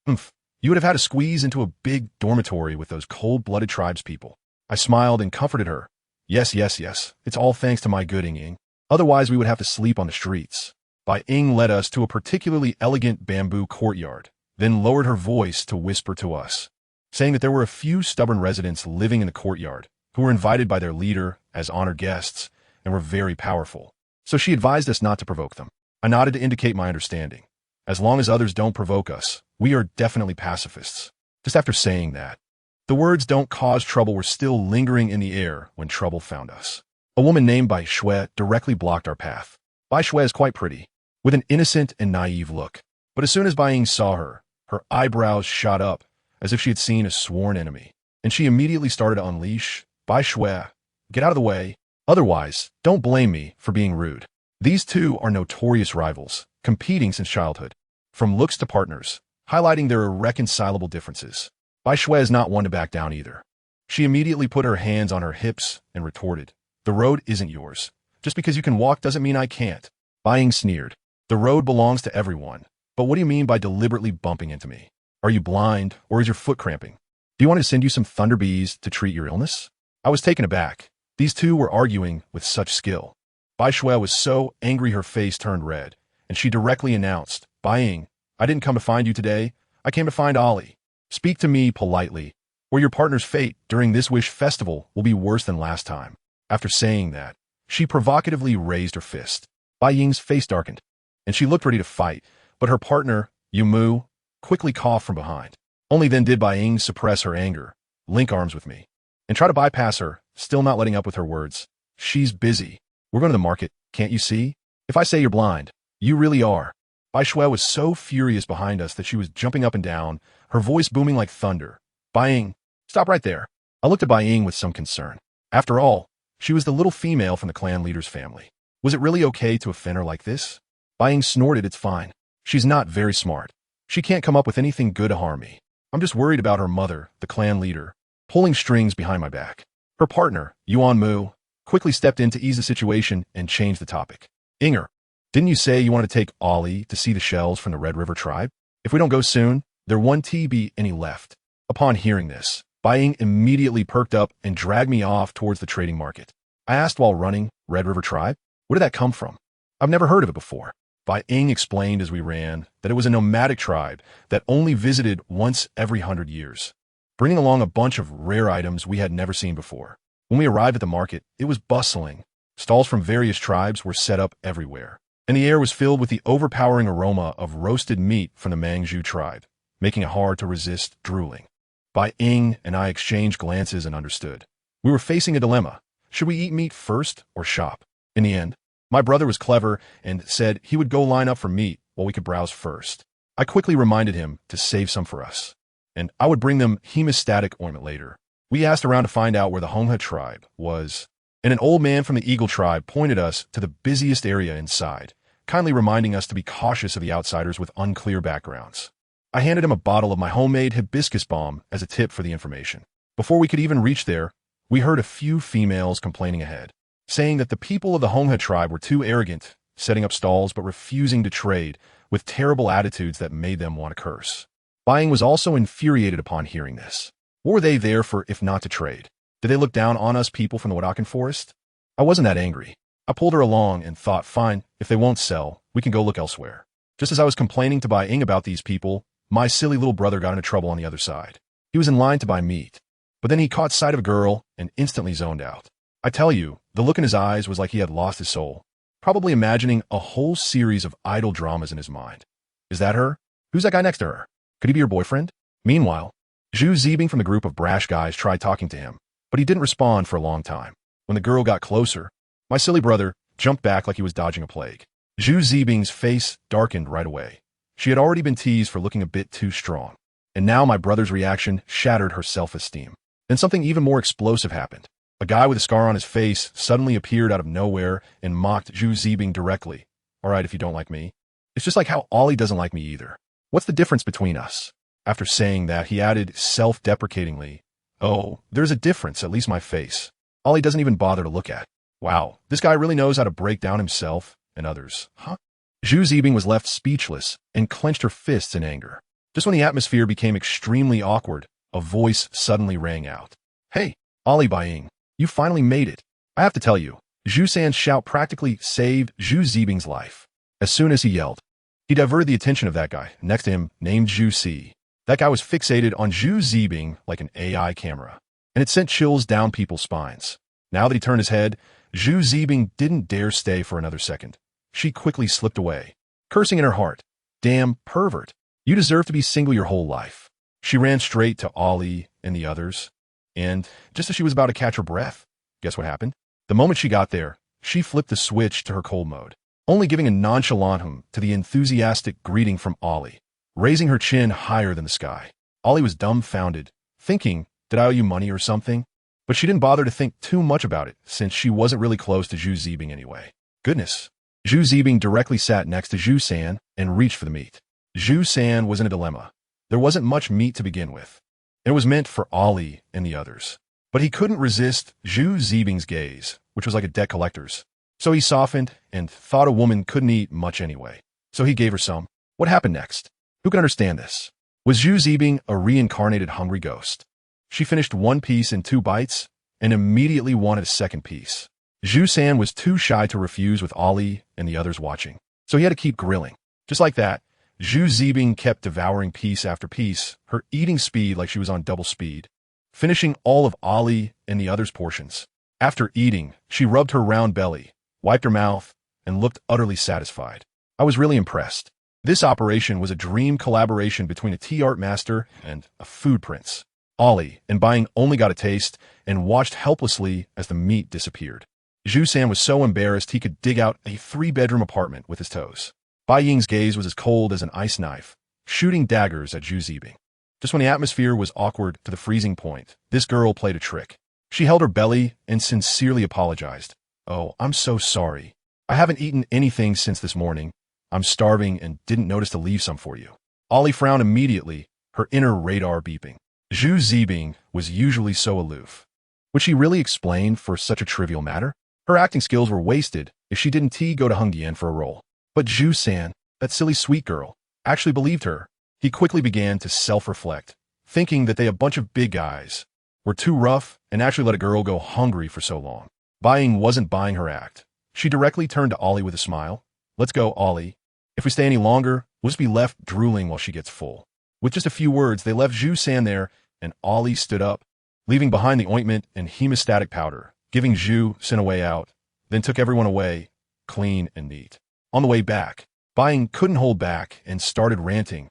you would have had to squeeze into a big dormitory with those cold-blooded tribespeople." I smiled and comforted her. Yes. It's all thanks to my good Ying. Otherwise, we would have to sleep on the streets." Bai Ying led us to a particularly elegant bamboo courtyard, then lowered her voice to whisper to us, saying that there were a few stubborn residents living in the courtyard who were invited by their leader as honored guests and were very powerful. So she advised us not to provoke them. I nodded to indicate my understanding. As long as others don't provoke us, we are definitely pacifists. Just after saying that, the words "don't cause trouble" were still lingering in the air when trouble found us. A woman named Bai Shui directly blocked our path. Bai Shui is quite pretty, with an innocent and naive look. But as soon as Bai Ying saw her, her eyebrows shot up as if she had seen a sworn enemy, and she immediately started to unleash, "Bai Shui, get out of the way. Otherwise, don't blame me for being rude." These two are notorious rivals, competing since childhood, from looks to partners, highlighting their irreconcilable differences. Bai Shui is not one to back down either. She immediately put her hands on her hips and retorted, "The road isn't yours. Just because you can walk doesn't mean I can't." Bai Ying sneered, "The road belongs to everyone. But what do you mean by deliberately bumping into me? Are you blind, or is your foot cramping? Do you want me to send you some thunder bees to treat your illness?" I was taken aback. These two were arguing with such skill. Bai Shui was so angry her face turned red, and she directly announced, Bai Ying, I didn't come to find you today, I came to find Ollie. Speak to me politely, or your partner's fate during this wish festival will be worse than last time. After saying that, she provocatively raised her fist. Bai Ying's face darkened, and she looked ready to fight, but her partner, Yu Mu, quickly coughed from behind. Only then did Bai Ying suppress her anger, link arms with me, and try to bypass her, still not letting up with her words. She's busy. We're going to the market, can't you see? If I say you're blind, you really are. Bai Shui was so furious behind us that she was jumping up and down, her voice booming like thunder. Bai Ying, stop right there. I looked at Bai Ying with some concern. After all, she was the little female from the clan leader's family. Was it really okay to offend her like this? Bai Ying snorted, it's fine. She's not very smart. She can't come up with anything good to harm me. I'm just worried about her mother, the clan leader, pulling strings behind my back. Her partner, Yuan Mu, quickly stepped in to ease the situation and change the topic. Inger, didn't you say you wanted to take Ollie to see the shells from the Red River tribe? If we don't go soon, there won't be any left. Upon hearing this, Bai Ying immediately perked up and dragged me off towards the trading market. I asked while running, Red River tribe? Where did that come from? I've never heard of it before. Bai Ying explained as we ran that it was a nomadic tribe that only visited once every 100 years, bringing along a bunch of rare items we had never seen before. When we arrived at the market, it was bustling. Stalls from various tribes were set up everywhere, and the air was filled with the overpowering aroma of roasted meat from the Mangzhu tribe, making it hard to resist drooling. Bai Ying and I exchanged glances and understood. We were facing a dilemma. Should we eat meat first or shop? In the end, my brother was clever and said he would go line up for meat while we could browse first. I quickly reminded him to save some for us, and I would bring them hemostatic ointment later. We asked around to find out where the Honghe tribe was, and an old man from the Eagle tribe pointed us to the busiest area inside, kindly reminding us to be cautious of the outsiders with unclear backgrounds. I handed him a bottle of my homemade hibiscus balm as a tip for the information. Before we could even reach there, we heard a few females complaining ahead, saying that the people of the Honghe tribe were too arrogant, setting up stalls but refusing to trade, with terrible attitudes that made them want to curse. Bai Ying was also infuriated upon hearing this. What were they there for if not to trade? Did they look down on us people from the Watakan Forest? I wasn't that angry. I pulled her along and thought, fine, if they won't sell, we can go look elsewhere. Just as I was complaining to Bai Ying about these people, my silly little brother got into trouble on the other side. He was in line to buy meat, but then he caught sight of a girl and instantly zoned out. I tell you, the look in his eyes was like he had lost his soul, probably imagining a whole series of idle dramas in his mind. Is that her? Who's that guy next to her? Could he be your boyfriend? Meanwhile, Zhu Zibing from the group of brash guys tried talking to him, but he didn't respond for a long time. When the girl got closer, my silly brother jumped back like he was dodging a plague. Zhu Zibing's face darkened right away. She had already been teased for looking a bit too strong, and now my brother's reaction shattered her self-esteem. Then something even more explosive happened. A guy with a scar on his face suddenly appeared out of nowhere and mocked Zhu Zibing directly. All right, if you don't like me. It's just like how Ollie doesn't like me either. What's the difference between us? After saying that, he added self-deprecatingly, oh, there's a difference, at least my face. Ollie doesn't even bother to look at. Wow, this guy really knows how to break down himself and others, huh? Zhu Zibing was left speechless and clenched her fists in anger. Just when the atmosphere became extremely awkward, a voice suddenly rang out. Hey, Ollie Bai Ying, you finally made it. I have to tell you, Zhu San's shout practically saved Zhu Zibing's life. As soon as he yelled, he diverted the attention of that guy next to him named Zhu Si. That guy was fixated on Zhu Zibing like an AI camera, and it sent chills down people's spines. Now that he turned his head, Zhu Zibing didn't dare stay for another second. She quickly slipped away, cursing in her heart, damn pervert, you deserve to be single your whole life. She ran straight to Ollie and the others, and just as she was about to catch her breath, guess what happened? The moment she got there, she flipped the switch to her cold mode, only giving a nonchalant hum to the enthusiastic greeting from Ollie, raising her chin higher than the sky. Ollie was dumbfounded, thinking, did I owe you money or something? But she didn't bother to think too much about it, since she wasn't really close to Zhu Zibing anyway. Goodness. Zhu Zibing directly sat next to Zhu San and reached for the meat. Zhu San was in a dilemma. There wasn't much meat to begin with. It was meant for Ollie and the others. But he couldn't resist Zhu Zibing's gaze, which was like a debt collector's. So he softened and thought a woman couldn't eat much anyway. So he gave her some. What happened next? Who can understand this? Was Zhu Zibing a reincarnated hungry ghost? She finished one piece in 2 bites, and immediately wanted a second piece. Zhu San was too shy to refuse with Ali and the others watching, so he had to keep grilling. Just like that, Zhu Zibing kept devouring piece after piece, her eating speed like she was on double speed, finishing all of Ali and the others' portions. After eating, she rubbed her round belly, wiped her mouth, and looked utterly satisfied. I was really impressed. This operation was a dream collaboration between a tea art master and a food prince. Ali and Bai only got a taste and watched helplessly as the meat disappeared. Zhu San was so embarrassed he could dig out a 3-bedroom apartment with his toes. Bai Ying's gaze was as cold as an ice knife, shooting daggers at Zhu Zibing. Just when the atmosphere was awkward to the freezing point, this girl played a trick. She held her belly and sincerely apologized. "Oh, I'm so sorry. I haven't eaten anything since this morning. I'm starving and didn't notice to leave some for you." Ali frowned immediately, her inner radar beeping. Zhu Zibing was usually so aloof. Would she really explain for such a trivial matter? Her acting skills were wasted if she didn't go to Hengdian for a role. But Zhu San, that silly sweet girl, actually believed her. He quickly began to self-reflect, thinking that they a bunch of big guys were too rough and actually let a girl go hungry for so long. Bai Ying wasn't buying her act. She directly turned to Ali with a smile. "Let's go, Ali. If we stay any longer, we'll just be left drooling while she gets full." With just a few words, they left Zhu San there, and Ali stood up, leaving behind the ointment and hemostatic powder, giving Zhu San a way out, then took everyone away, clean and neat. On the way back, Bai Ying couldn't hold back and started ranting.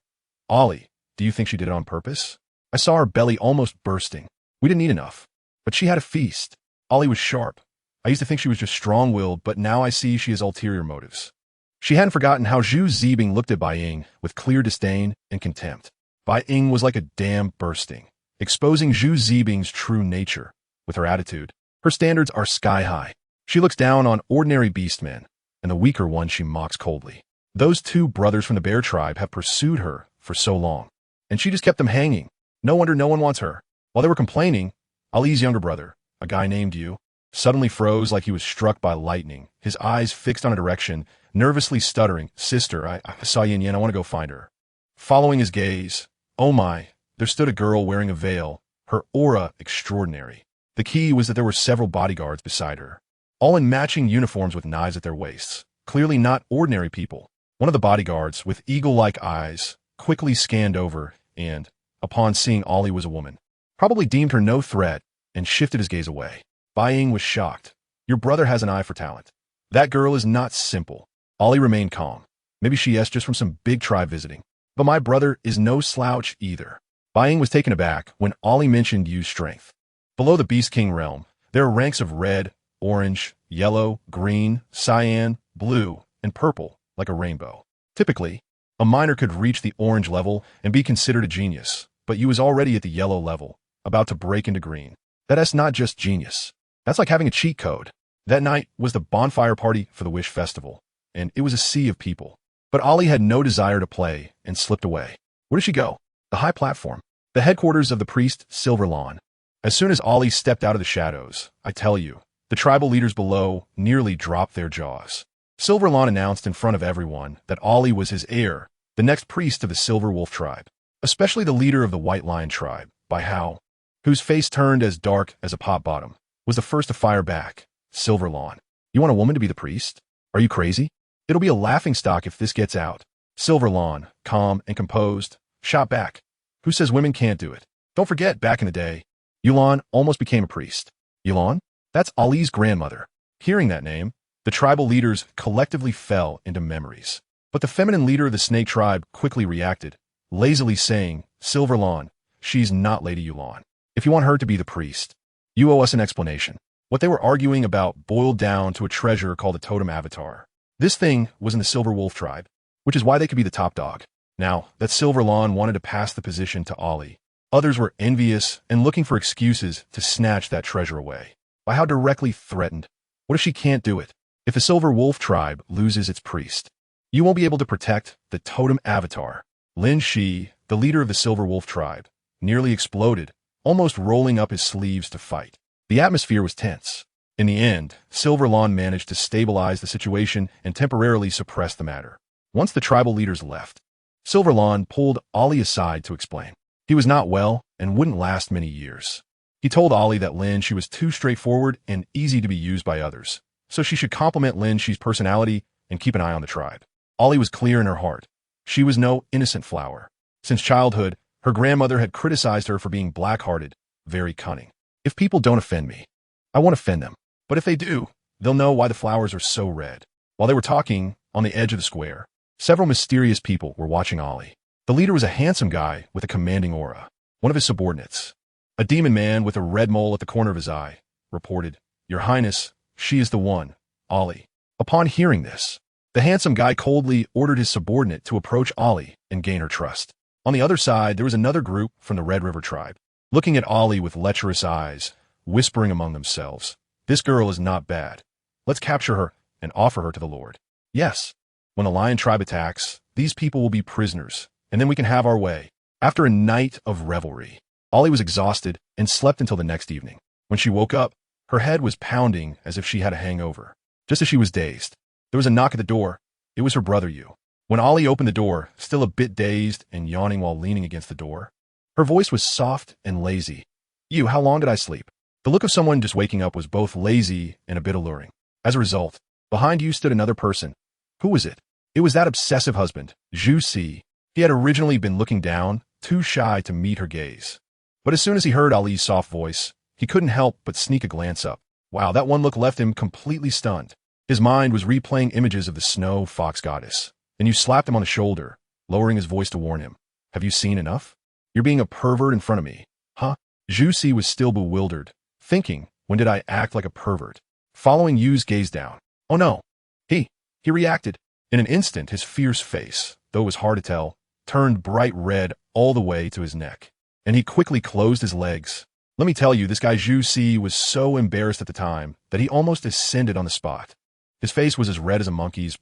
"Ali, do you think she did it on purpose? I saw her belly almost bursting. We didn't eat enough, but she had a feast." Ali was sharp. "I used to think she was just strong-willed, but now I see she has ulterior motives." She hadn't forgotten how Zhu Zibing looked at Bai Ying with clear disdain and contempt. Bai Ying was like a dam bursting, exposing Zhu Zibing's true nature. With her attitude, her standards are sky-high. She looks down on ordinary beastmen, and the weaker ones she mocks coldly. Those 2 brothers from the bear tribe have pursued her for so long, and she just kept them hanging. No wonder no one wants her. While they were complaining, Ali's younger brother, a guy named Yu, suddenly froze like he was struck by lightning, his eyes fixed on a direction, nervously stuttering, "Sister, I saw Yin Yin, I want to go find her." Following his gaze, oh my, there stood a girl wearing a veil, her aura extraordinary. The key was that there were several bodyguards beside her, all in matching uniforms with knives at their waists, clearly not ordinary people. One of the bodyguards, with eagle-like eyes, quickly scanned over and, upon seeing Ali was a woman, probably deemed her no threat and shifted his gaze away. Bai Ying was shocked. "Your brother has an eye for talent. That girl is not simple." Ali remained calm. "Maybe she is just from some big tribe visiting. But my brother is no slouch either." Bai Ying was taken aback when Ali mentioned Yu's strength. Below the Beast King realm, there are ranks of red, orange, yellow, green, cyan, blue, and purple, like a rainbow. Typically, a miner could reach the orange level and be considered a genius, but Yu was already at the yellow level, about to break into green. That's not just genius. That's like having a cheat code. That night was the bonfire party for the Wish Festival, and it was a sea of people. But Ali had no desire to play and slipped away. Where did she go? The high platform. The headquarters of the priest Silver Lawn. As soon as Ali stepped out of the shadows, I tell you, the tribal leaders below nearly dropped their jaws. Silver Lawn announced in front of everyone that Ali was his heir, the next priest of the Silver Wolf tribe, especially the leader of the White Lion tribe, Bai Hao, whose face turned as dark as a pot bottom, was the first to fire back. "Silver Lawn, you want a woman to be the priest? Are you crazy? It'll be a laughingstock if this gets out." Silver Lawn, calm and composed, shot back. "Who says women can't do it? Don't forget, back in the day, Yulan almost became a priest." "Yulan? That's Ali's grandmother." Hearing that name, the tribal leaders collectively fell into memories. But the feminine leader of the snake tribe quickly reacted, lazily saying, "Silver Lawn, she's not Lady Yulan. If you want her to be the priest, you owe us an explanation." What they were arguing about boiled down to a treasure called a totem avatar. This thing was in the Silver Wolf tribe, which is why they could be the top dog. Now that Silver Lawn wanted to pass the position to Ali, others were envious and looking for excuses to snatch that treasure away. By how directly threatened. What if she can't do it? If the Silver Wolf tribe loses its priest, you won't be able to protect the totem avatar. Lin Shi, the leader of the Silver Wolf tribe, nearly exploded, almost rolling up his sleeves to fight. The atmosphere was tense. In the end, Silver Lawn managed to stabilize the situation and temporarily suppress the matter. Once the tribal leaders left, Silver Lawn pulled Ali aside to explain. He was not well and wouldn't last many years. He told Ollie that Lin Shi was too straightforward and easy to be used by others, so she should compliment Lin Shi's personality and keep an eye on the tribe. Ollie was clear in her heart. She was no innocent flower. Since childhood, her grandmother had criticized her for being black-hearted, very cunning. If people don't offend me, I won't offend them. But if they do, they'll know why the flowers are so red. While they were talking, on the edge of the square, several mysterious people were watching Ollie. The leader was a handsome guy with a commanding aura. One of his subordinates, a demon man with a red mole at the corner of his eye, reported, "Your Highness, she is the one, Ollie." Upon hearing this, the handsome guy coldly ordered his subordinate to approach Ollie and gain her trust. On the other side, there was another group from the Red River tribe, looking at Ollie with lecherous eyes, whispering among themselves, "This girl is not bad. Let's capture her and offer her to the Lord." Yes, when the Lion tribe attacks, these people will be prisoners, and then we can have our way. After a night of revelry, Ollie was exhausted and slept until the next evening. When she woke up, her head was pounding as if she had a hangover. Just as she was dazed, there was a knock at the door. It was her brother Yu. When Ollie opened the door, still a bit dazed and yawning while leaning against the door, her voice was soft and lazy. "Yu, how long did I sleep?" The look of someone just waking up was both lazy and a bit alluring. As a result, behind Yu stood another person. Who was it? It was that obsessive husband, Zhu Si. He had originally been looking down, too shy to meet her gaze. But as soon as he heard Ali's soft voice, he couldn't help but sneak a glance up. Wow, that one look left him completely stunned. His mind was replaying images of the snow fox goddess. And Yu slapped him on the shoulder, lowering his voice to warn him. "Have you seen enough? You're being a pervert in front of me." Huh? Zhu Si was still bewildered, thinking, when did I act like a pervert? Following Yu's gaze down. Oh no. He reacted. In an instant, his fierce face, though it was hard to tell, turned bright red all the way to his neck. And he quickly closed his legs. Let me tell you, this guy Zhu Si was so embarrassed at the time that he almost ascended on the spot. His face was as red as a monkey's,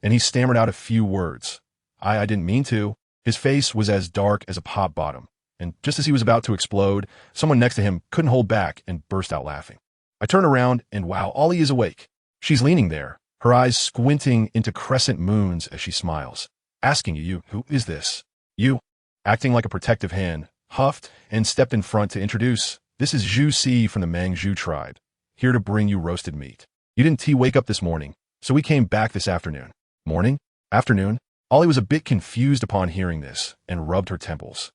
and he stammered out a few words. I didn't mean to. His face was as dark as a pop bottom, and just as he was about to explode, someone next to him couldn't hold back and burst out laughing. I turned around, and wow, Ollie is awake. She's leaning there, her eyes squinting into crescent moons as she smiles, asking you, "Who is this?" Yu, acting like a protective hen, huffed and stepped in front to introduce, "This is Zhu Si from the Mangzhu tribe, here to bring you roasted meat. You didn't wake up this morning, so we came back this afternoon." Morning? Afternoon? Ollie was a bit confused upon hearing this and rubbed her temples.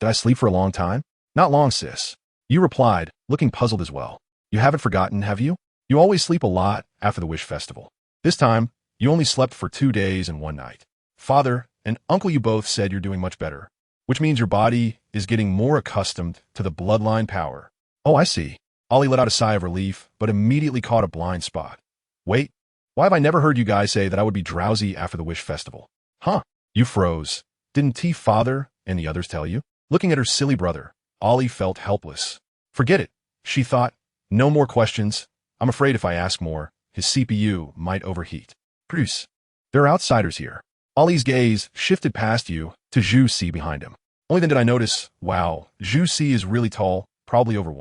"Did I sleep for a long time?" "Not long, sis." Yu replied, looking puzzled as well. "You haven't forgotten, have you? You always sleep a lot after the Wish Festival. This time, you only slept for 2 days and 1 night. Father and Uncle Yu both said you're doing much better, which means your body is getting more accustomed to the bloodline power." "Oh, I see." Ollie let out a sigh of relief, but immediately caught a blind spot. "Wait, why have I never heard you guys say that I would be drowsy after the Wish Festival?" "Huh?" You froze. "Didn't Father and the others tell you?" Looking at her silly brother, Ollie felt helpless. Forget it, she thought. No more questions. I'm afraid if I ask more, his CPU might overheat. Bruce, there are outsiders here. Ollie's gaze shifted past you to Zhu Si behind him. Only then did I notice, wow, Zhu Si is really tall, probably over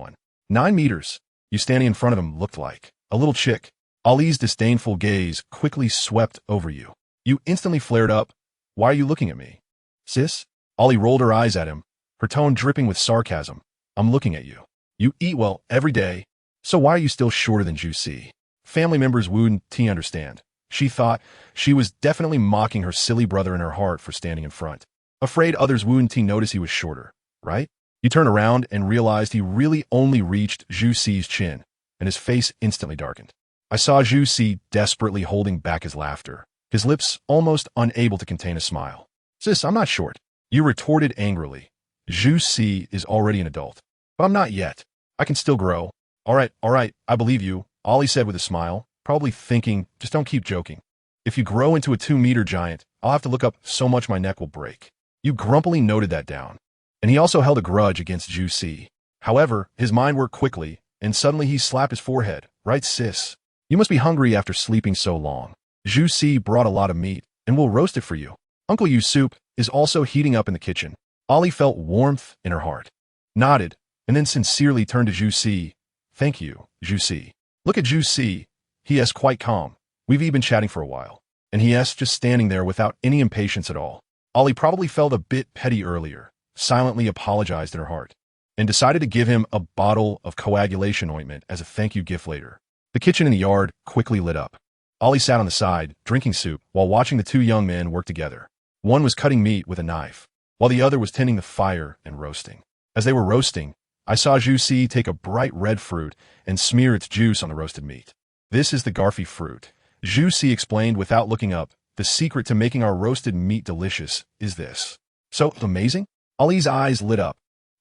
9 meters. You standing in front of him looked like a little chick. Ollie's disdainful gaze quickly swept over you. You instantly flared up. "Why are you looking at me?" "Sis?" Ollie rolled her eyes at him, her tone dripping with sarcasm. "I'm looking at you. You eat well every day, so why are you still shorter than Zhu Si?" Family members wouldn't understand. She thought she was definitely mocking her silly brother in her heart for standing in front. Afraid others wouldn't notice he was shorter, right? You turned around and realized he really only reached Zhu Si's chin, and his face instantly darkened. I saw Zhu Si desperately holding back his laughter, his lips almost unable to contain a smile. "Sis, I'm not short." You retorted angrily. "Zhu Si is already an adult. But I'm not yet. I can still grow." All right, I believe you," Ollie said with a smile, probably thinking, just don't keep joking. "If you grow into a 2-meter giant, I'll have to look up so much my neck will break." You grumpily noted that down. And he also held a grudge against Zhu Si. However, his mind worked quickly, and suddenly he slapped his forehead. "Right, sis? You must be hungry after sleeping so long. Zhu Si brought a lot of meat, and we'll roast it for you. Uncle Yu's soup is also heating up in the kitchen." Ollie felt warmth in her heart, nodded, and then sincerely turned to Zhu Si. "Thank you, Zhu Si." Look at Zhu Si. He is quite calm. We've been chatting for a while. And he is just standing there without any impatience at all. Ollie probably felt a bit petty earlier, silently apologized in her heart. and decided to give him a bottle of coagulation ointment as a thank you gift later. The kitchen in the yard quickly lit up. Ollie sat on the side, drinking soup, while watching the two young men work together. One was cutting meat with a knife, while the other was tending the fire and roasting. As they were roasting, I saw Juicy take a bright red fruit and smear its juice on the roasted meat. This is the Garfi fruit. Juicy explained without looking up. The secret to making our roasted meat delicious is this. So amazing? Ollie's eyes lit up,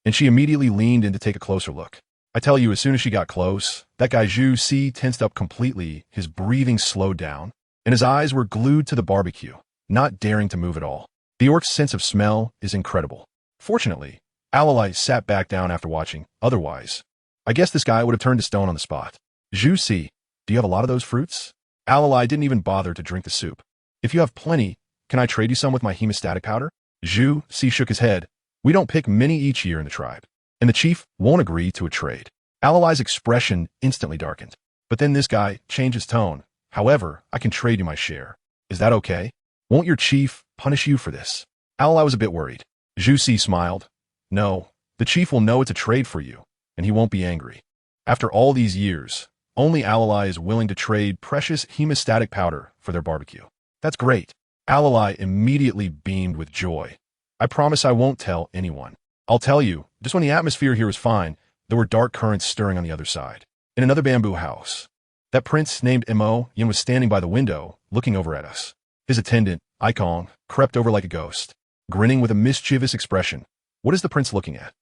and she immediately leaned in to take a closer look. I tell you, as soon as she got close, that guy Juicy tensed up completely, his breathing slowed down, and his eyes were glued to the barbecue, not daring to move at all. The orc's sense of smell is incredible. Fortunately, Alalai sat back down after watching. Otherwise, I guess this guy would have turned to stone on the spot. Juicy, do you have a lot of those fruits? Alalai didn't even bother to drink the soup. If you have plenty, can I trade you some with my hemostatic powder? Juicy shook his head. We don't pick many each year in the tribe, and the chief won't agree to a trade. Alalai's expression instantly darkened. But then this guy changed his tone. However, I can trade you my share. Is that okay? Won't your chief punish you for this? Alalai was a bit worried. Juicy smiled. No, the chief will know it's a trade for you, and he won't be angry. After all these years, only Alalai is willing to trade precious hemostatic powder for their barbecue. That's great. Alalai immediately beamed with joy. I promise I won't tell anyone. I'll tell you, just when the atmosphere here was fine, there were dark currents stirring on the other side. In another bamboo house, that prince named Yen was standing by the window, looking over at us. His attendant, Ikong, crept over like a ghost, grinning with a mischievous expression. What is the prince looking at?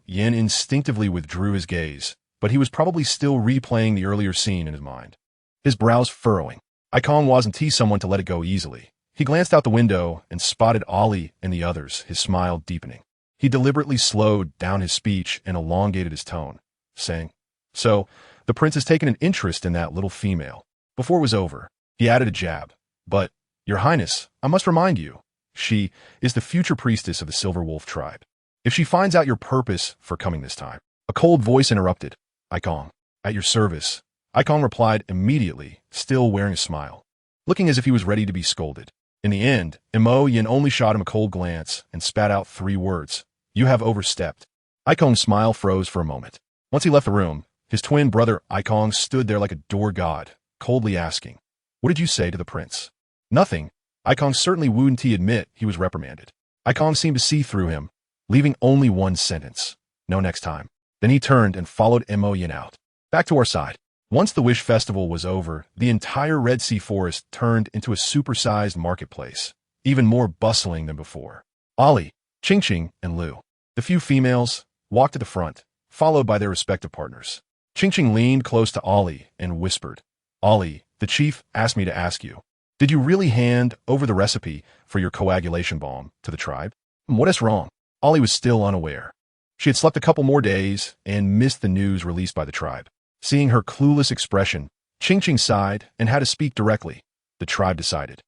Yen instinctively withdrew his gaze, but he was probably still replaying the earlier scene in his mind. His brows furrowing. Ikong wasn't someone to let it go easily. He glanced out the window and spotted Ollie and the others, his smile deepening. He deliberately slowed down his speech and elongated his tone, saying, So, the prince has taken an interest in that little female. Before it was over, he added a jab. But, Your Highness, I must remind you, she is the future priestess of the Silver Wolf tribe. If she finds out your purpose for coming this time. A cold voice interrupted. Ikong, at your service. Ikong replied immediately, still wearing a smile, looking as if he was ready to be scolded. In the end, Yen only shot him a cold glance and spat out 3 words. You have overstepped. Ikong's smile froze for a moment. Once he left the room, his twin brother Ikong stood there like a door god, coldly asking, What did you say to the prince? Nothing. Ikong certainly wouldn't admit he was reprimanded. Ikong seemed to see through him, leaving only one sentence. No next time. Then he turned and followed Yen out. Back to our side. Once the Wish Festival was over, the entire Red Sea Forest turned into a supersized marketplace, even more bustling than before. Ollie, Ching, and Lu, the few females, walked to the front, followed by their respective partners. Ching leaned close to Ollie and whispered, Ollie, the chief asked me to ask you, did you really hand over the recipe for your coagulation balm to the tribe? What is wrong? Ollie was still unaware. She had slept a couple more days and missed the news released by the tribe. Seeing her clueless expression, Ching sighed and had to speak directly. The tribe decided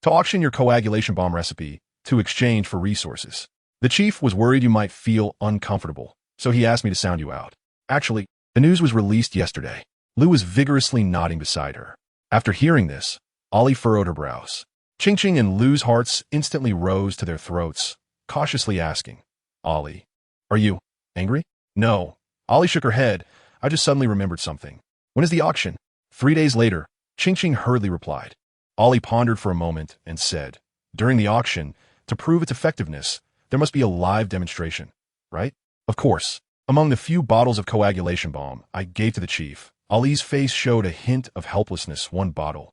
to auction your coagulation bomb recipe to exchange for resources. The chief was worried you might feel uncomfortable, so he asked me to sound you out. Actually, the news was released yesterday. Lu was vigorously nodding beside her. After hearing this, Ollie furrowed her brows. Ching and Lu's hearts instantly rose to their throats, cautiously asking, Ollie, are you angry? No. Ollie shook her head. I just suddenly remembered something. When is the auction? 3 days later, Ching hurriedly replied. Ollie pondered for a moment and said, During the auction, to prove its effectiveness, there must be a live demonstration, right? Of course. Among the few bottles of coagulation balm I gave to the chief, Ollie's face showed a hint of helplessness. One bottle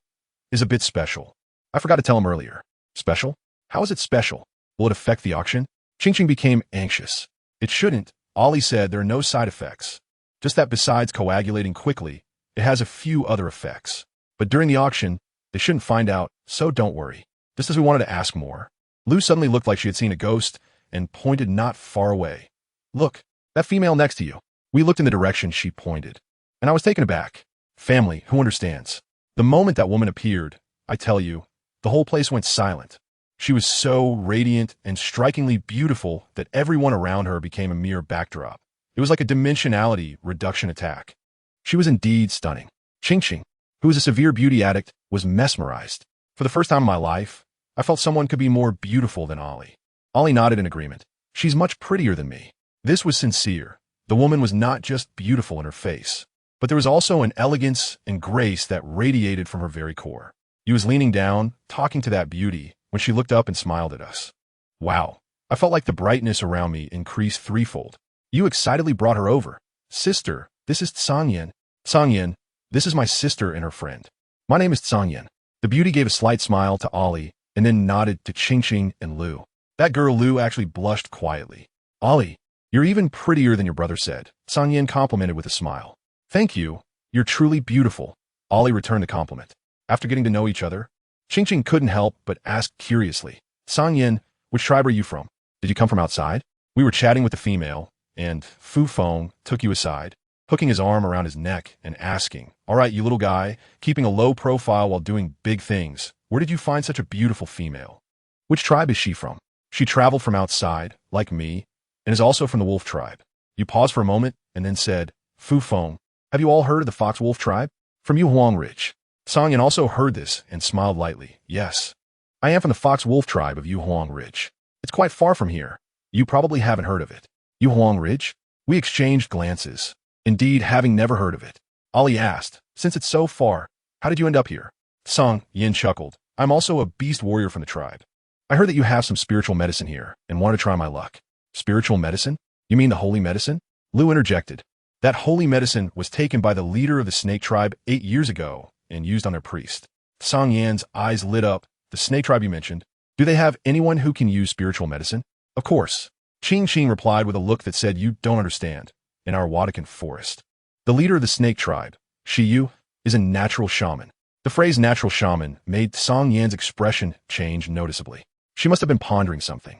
is a bit special. I forgot to tell him earlier. Special? How is it special? Will it affect the auction? Ching became anxious. It shouldn't. Ollie said there are no side effects. Just that besides coagulating quickly, it has a few other effects. But during the auction, they shouldn't find out, so don't worry. Just as we wanted to ask more. Lu suddenly looked like she had seen a ghost and pointed not far away. Look, that female next to you. We looked in the direction she pointed, and I was taken aback. Family, who understands? The moment that woman appeared, I tell you, the whole place went silent. She was so radiant and strikingly beautiful that everyone around her became a mere backdrop. It was like a dimensionality reduction attack. She was indeed stunning. Ching, who was a severe beauty addict, was mesmerized. For the first time in my life, I felt someone could be more beautiful than Ollie. Ollie nodded in agreement. She's much prettier than me. This was sincere. The woman was not just beautiful in her face, but there was also an elegance and grace that radiated from her very core. He was leaning down, talking to that beauty, when she looked up and smiled at us. Wow. I felt like the brightness around me increased threefold. You excitedly brought her over. Sister, this is Tsangyan. Tsangyan, this is my sister and her friend. My name is Tsangyan. The beauty gave a slight smile to Ollie and then nodded to Ching and Lu. That girl Lu actually blushed quietly. Ollie, you're even prettier than your brother said, Tsangyan complimented with a smile. Thank you. You're truly beautiful. Ollie returned the compliment. After getting to know each other, Ching couldn't help but ask curiously, Tsangyan, which tribe are you from? Did you come from outside? We were chatting with the female, and Fu Feng took you aside, hooking his arm around his neck and asking, all right, you little guy, keeping a low profile while doing big things, where did you find such a beautiful female? Which tribe is she from? She traveled from outside, like me, and is also from the wolf tribe. You paused for a moment and then said, Fu Feng, have you all heard of the fox wolf tribe? From Yuhuang Ridge. Tsangyan also heard this and smiled lightly. Yes, I am from the fox wolf tribe of Yuhuang Ridge. It's quite far from here. You probably haven't heard of it. Yuhuang Ridge? We exchanged glances. Indeed, having never heard of it. Ollie asked, since it's so far, how did you end up here? Tsangyan chuckled. I'm also a beast warrior from the tribe. I heard that you have some spiritual medicine here and wanted to try my luck. Spiritual medicine? You mean the holy medicine? Lu interjected. That holy medicine was taken by the leader of the snake tribe 8 years ago and used on their priest. Tsangyan's eyes lit up. The snake tribe you mentioned, do they have anyone who can use spiritual medicine? Of course. Ching replied with a look that said you don't understand. In our Watakan Forest, the leader of the snake tribe, Shiyu, is a natural shaman. The phrase natural shaman made Tsangyan's expression change noticeably. She must have been pondering something,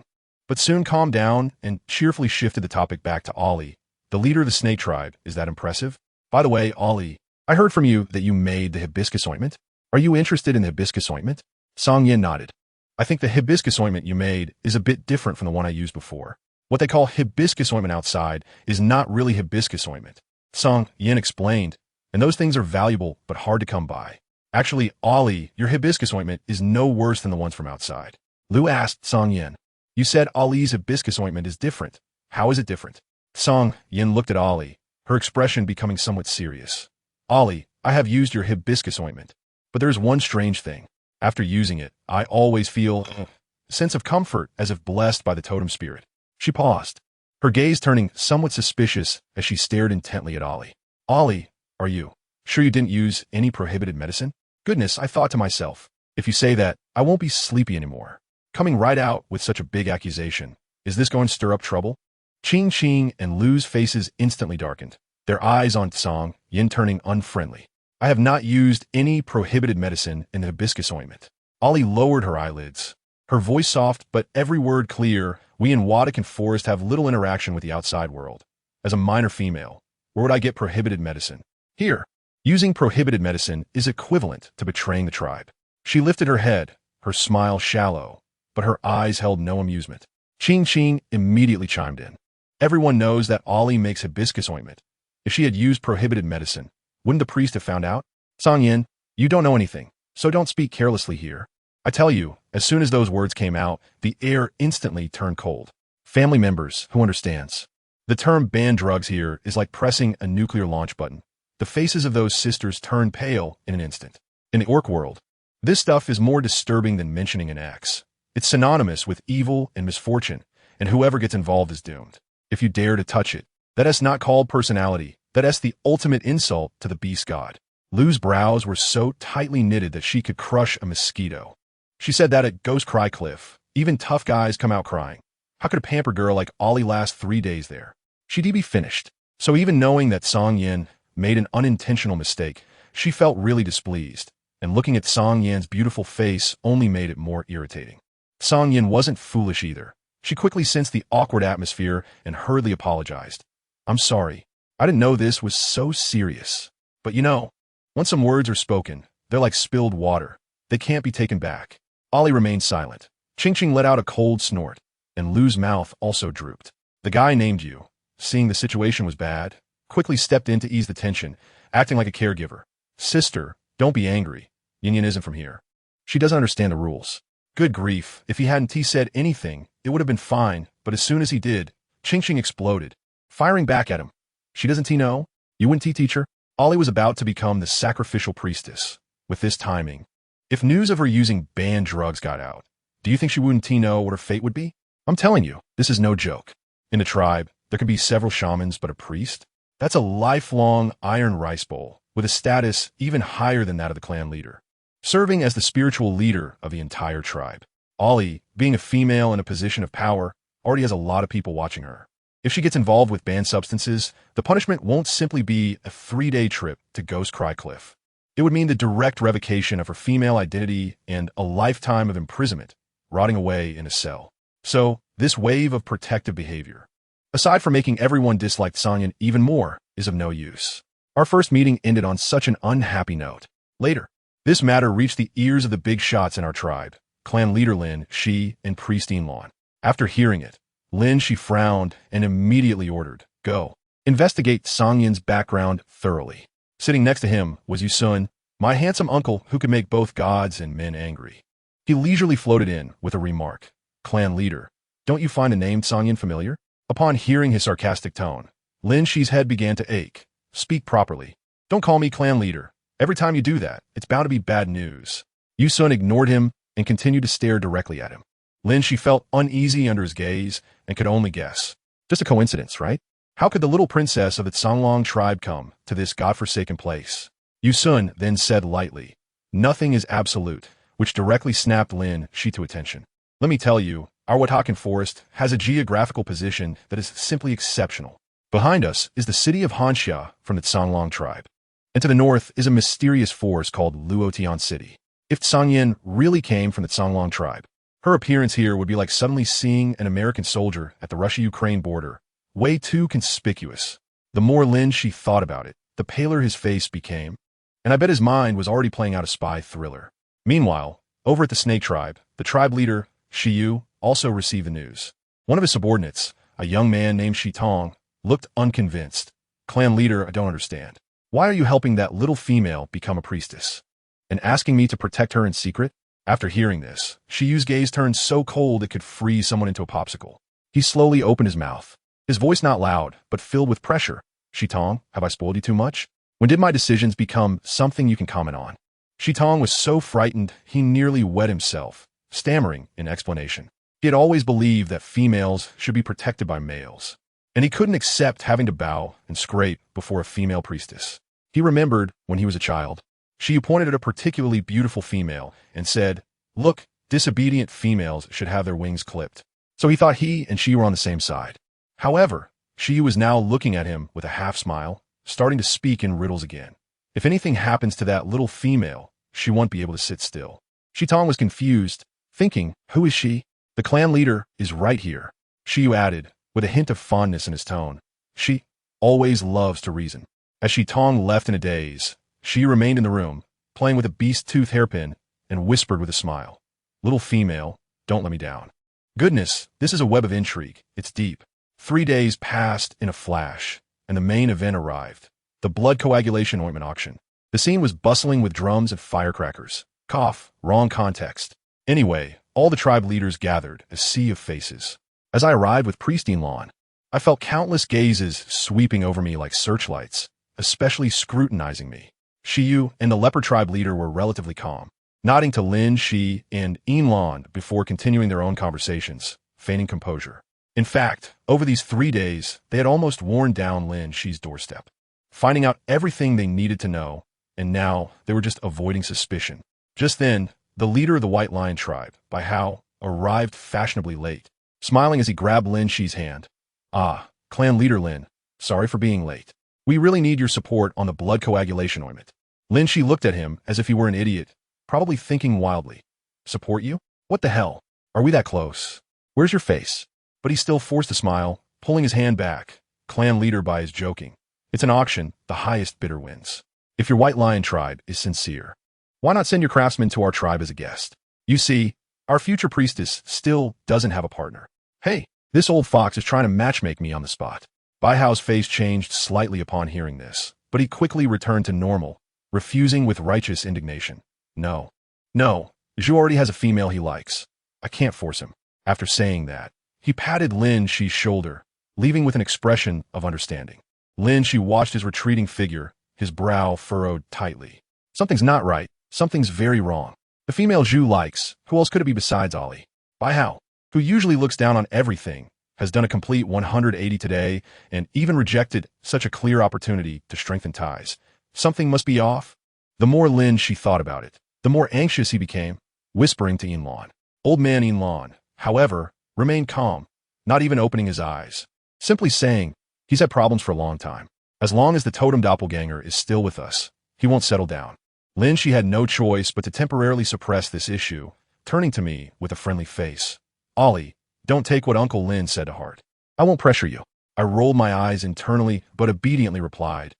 but soon calmed down and cheerfully shifted the topic back to Ollie. The leader of the snake tribe, is that impressive? By the way, Ollie, I heard from you that you made the hibiscus ointment. Are you interested in the hibiscus ointment? Tsangyan nodded. I think the hibiscus ointment you made is a bit different from the one I used before. What they call hibiscus ointment outside is not really hibiscus ointment. Tsangyan explained, and those things are valuable but hard to come by. Actually, Ollie, your hibiscus ointment is no worse than the ones from outside. Lu asked Tsangyan. You said Ollie's hibiscus ointment is different. How is it different? Tsangyan looked at Ollie, her expression becoming somewhat serious. Ollie, I have used your hibiscus ointment, but there's one strange thing. After using it, I always feel a sense of comfort as if blessed by the totem spirit. She paused, her gaze turning somewhat suspicious as she stared intently at Ollie. Ollie, are you sure you didn't use any prohibited medicine? Goodness, I thought to myself, if you say that, I won't be sleepy anymore. Coming right out with such a big accusation, is this going to stir up trouble? Ching and Lu's faces instantly darkened, their eyes on Tsangyan turning unfriendly. I have not used any prohibited medicine in the hibiscus ointment. Ollie lowered her eyelids, her voice soft but every word clear. We in Watakan Forest have little interaction with the outside world. As a minor female, where would I get prohibited medicine? Here. Using prohibited medicine is equivalent to betraying the tribe. She lifted her head, her smile shallow, but her eyes held no amusement. Ching immediately chimed in. Everyone knows that Ollie makes hibiscus ointment. If she had used prohibited medicine, wouldn't the priest have found out? Tsangyan, you don't know anything, so don't speak carelessly here. I tell you, as soon as those words came out, the air instantly turned cold. Family members, who understands? The term ban drugs here is like pressing a nuclear launch button. The faces of those sisters turned pale in an instant. In the orc world, this stuff is more disturbing than mentioning an ex. It's synonymous with evil and misfortune, and whoever gets involved is doomed. If you dare to touch it, that is not called personality. That is the ultimate insult to the beast god. Lu's brows were so tightly knitted that she could crush a mosquito. She said that at Ghost Cry Cliff, even tough guys come out crying. How could a pampered girl like Ollie last 3 days there? She'd be finished. So even knowing that Tsangyan made an unintentional mistake, she felt really displeased, and looking at Tsangyan's beautiful face only made it more irritating. Tsangyan wasn't foolish either. She quickly sensed the awkward atmosphere and hurriedly apologized. I'm sorry. I didn't know this was so serious. But you know, once some words are spoken, they're like spilled water. They can't be taken back. Ollie remained silent. Ching let out a cold snort, and Lu's mouth also drooped. The guy named you, seeing the situation was bad, quickly stepped in to ease the tension, acting like a caregiver. Sister, don't be angry. Yin isn't from here. She doesn't understand the rules. Good grief, if he hadn't said anything, it would have been fine, but as soon as he did, Ching exploded, firing back at him. She doesn't know? You wouldn't teach her? Ollie was about to become the sacrificial priestess. With this timing, if news of her using banned drugs got out, do you think she wouldn't know what her fate would be? I'm telling you, this is no joke. In the tribe, there can be several shamans, but a priest? That's a lifelong iron rice bowl, with a status even higher than that of the clan leader, serving as the spiritual leader of the entire tribe. Ollie, being a female in a position of power, already has a lot of people watching her. If she gets involved with banned substances, the punishment won't simply be a 3-day trip to Ghost Cry Cliff. It would mean the direct revocation of her female identity and a lifetime of imprisonment, rotting away in a cell. So, this wave of protective behavior, aside from making everyone dislike Sanyan even more, is of no use. Our first meeting ended on such an unhappy note. Later, this matter reached the ears of the big shots in our tribe, clan leader Lin, Shi, and priest Inlon. After hearing it, Lin Shi frowned and immediately ordered, "Go. Investigate Sangyan's background thoroughly." Sitting next to him was Yusun, my handsome uncle who could make both gods and men angry. He leisurely floated in with a remark. "Clan leader, don't you find the name Sangyan familiar?" Upon hearing his sarcastic tone, Lin Shi's head began to ache. "Speak properly. Don't call me clan leader. Every time you do that, it's bound to be bad news." Yusun ignored him and continued to stare directly at him. Lin Shi felt uneasy under his gaze and could only guess. Just a coincidence, right? How could the little princess of the Songlong tribe come to this godforsaken place? Yusun then said lightly, "Nothing is absolute," which directly snapped Lin Shi to attention. "Let me tell you, our Watakan Forest has a geographical position that is simply exceptional. Behind us is the city of Hanxia from the Songlong tribe, and to the north is a mysterious forest called Luotian City. If Sangyan really came from the Songlong tribe, her appearance here would be like suddenly seeing an American soldier at the Russia-Ukraine border, way too conspicuous." The more Lin Shi thought about it, the paler his face became, and I bet his mind was already playing out a spy thriller. Meanwhile, over at the Snake Tribe, the tribe leader, Shiyu, also received the news. One of his subordinates, a young man named Shitong, looked unconvinced. "Clan leader, I don't understand. Why are you helping that little female become a priestess? And asking me to protect her in secret?" After hearing this, Shiyu's gaze turned so cold it could freeze someone into a popsicle. He slowly opened his mouth, his voice not loud, but filled with pressure. "Shitong, have I spoiled you too much? When did my decisions become something you can comment on?" Shitong was so frightened he nearly wet himself, stammering in explanation. He had always believed that females should be protected by males, and he couldn't accept having to bow and scrape before a female priestess. He remembered when he was a child. She pointed at a particularly beautiful female and said, "Look, disobedient females should have their wings clipped." So he thought he and she were on the same side. However, she was now looking at him with a half smile, starting to speak in riddles again. If anything happens to that little female, she won't be able to sit still. Shitong was confused, thinking, who is she? The clan leader is right here. Shiyu added, with a hint of fondness in his tone. She always loves to reason. As Shitong left in a daze, she remained in the room, playing with a beast-tooth hairpin, and whispered with a smile, "Little female, don't let me down." Goodness, this is a web of intrigue. It's deep. 3 days passed in a flash, and the main event arrived. The blood coagulation ointment auction. The scene was bustling with drums and firecrackers. Cough, wrong context. Anyway, all the tribe leaders gathered, a sea of faces. As I arrived with Priestine Lawn, I felt countless gazes sweeping over me like searchlights, especially scrutinizing me. Shiyu and the leper tribe leader were relatively calm, nodding to Lin, Shi, and Inlon before continuing their own conversations, feigning composure. In fact, over these 3 days, they had almost worn down Lin Shi's doorstep, finding out everything they needed to know, and now they were just avoiding suspicion. Just then, the leader of the White Lion tribe, Bai Hao, arrived fashionably late, smiling as he grabbed Lin Shi's hand. "Ah, clan leader Lin, sorry for being late. We really need your support on the blood coagulation ointment." Lin Shi looked at him as if he were an idiot, probably thinking wildly. "Support you? What the hell? Are we that close? Where's your face?" But he still forced a smile, pulling his hand back. Clan leader Bai is joking. It's an auction, the highest bidder wins. If your White Lion tribe is sincere, why not send your craftsman to our tribe as a guest? You see, our future priestess still doesn't have a partner. Hey, this old fox is trying to matchmake me on the spot. Bai Hao's face changed slightly upon hearing this, but he quickly returned to normal, refusing with righteous indignation. No, Zhu already has a female he likes. I can't force him. After saying that, he patted Lin Shi's shoulder. leaving with an expression of understanding. Lin, she watched his retreating figure, his brow furrowed tightly. Something's not right. Something's very wrong. The female Zhu likes, who else could it be besides Ollie? Bai Hao, who usually looks down on everything, has done a complete 180 today and even rejected such a clear opportunity to strengthen ties. Something must be off. The more Lin she thought about it, the more anxious he became, whispering to Yinlan. Old man Yinlan, however, remained calm, not even opening his eyes, simply saying, he's had problems for a long time. As long as the totem doppelganger is still with us, he won't settle down. Lin, she had no choice but to temporarily suppress this issue, turning to me with a friendly face. Ollie, don't take what Uncle Lin said to heart. I won't pressure you. I rolled my eyes internally, but obediently replied.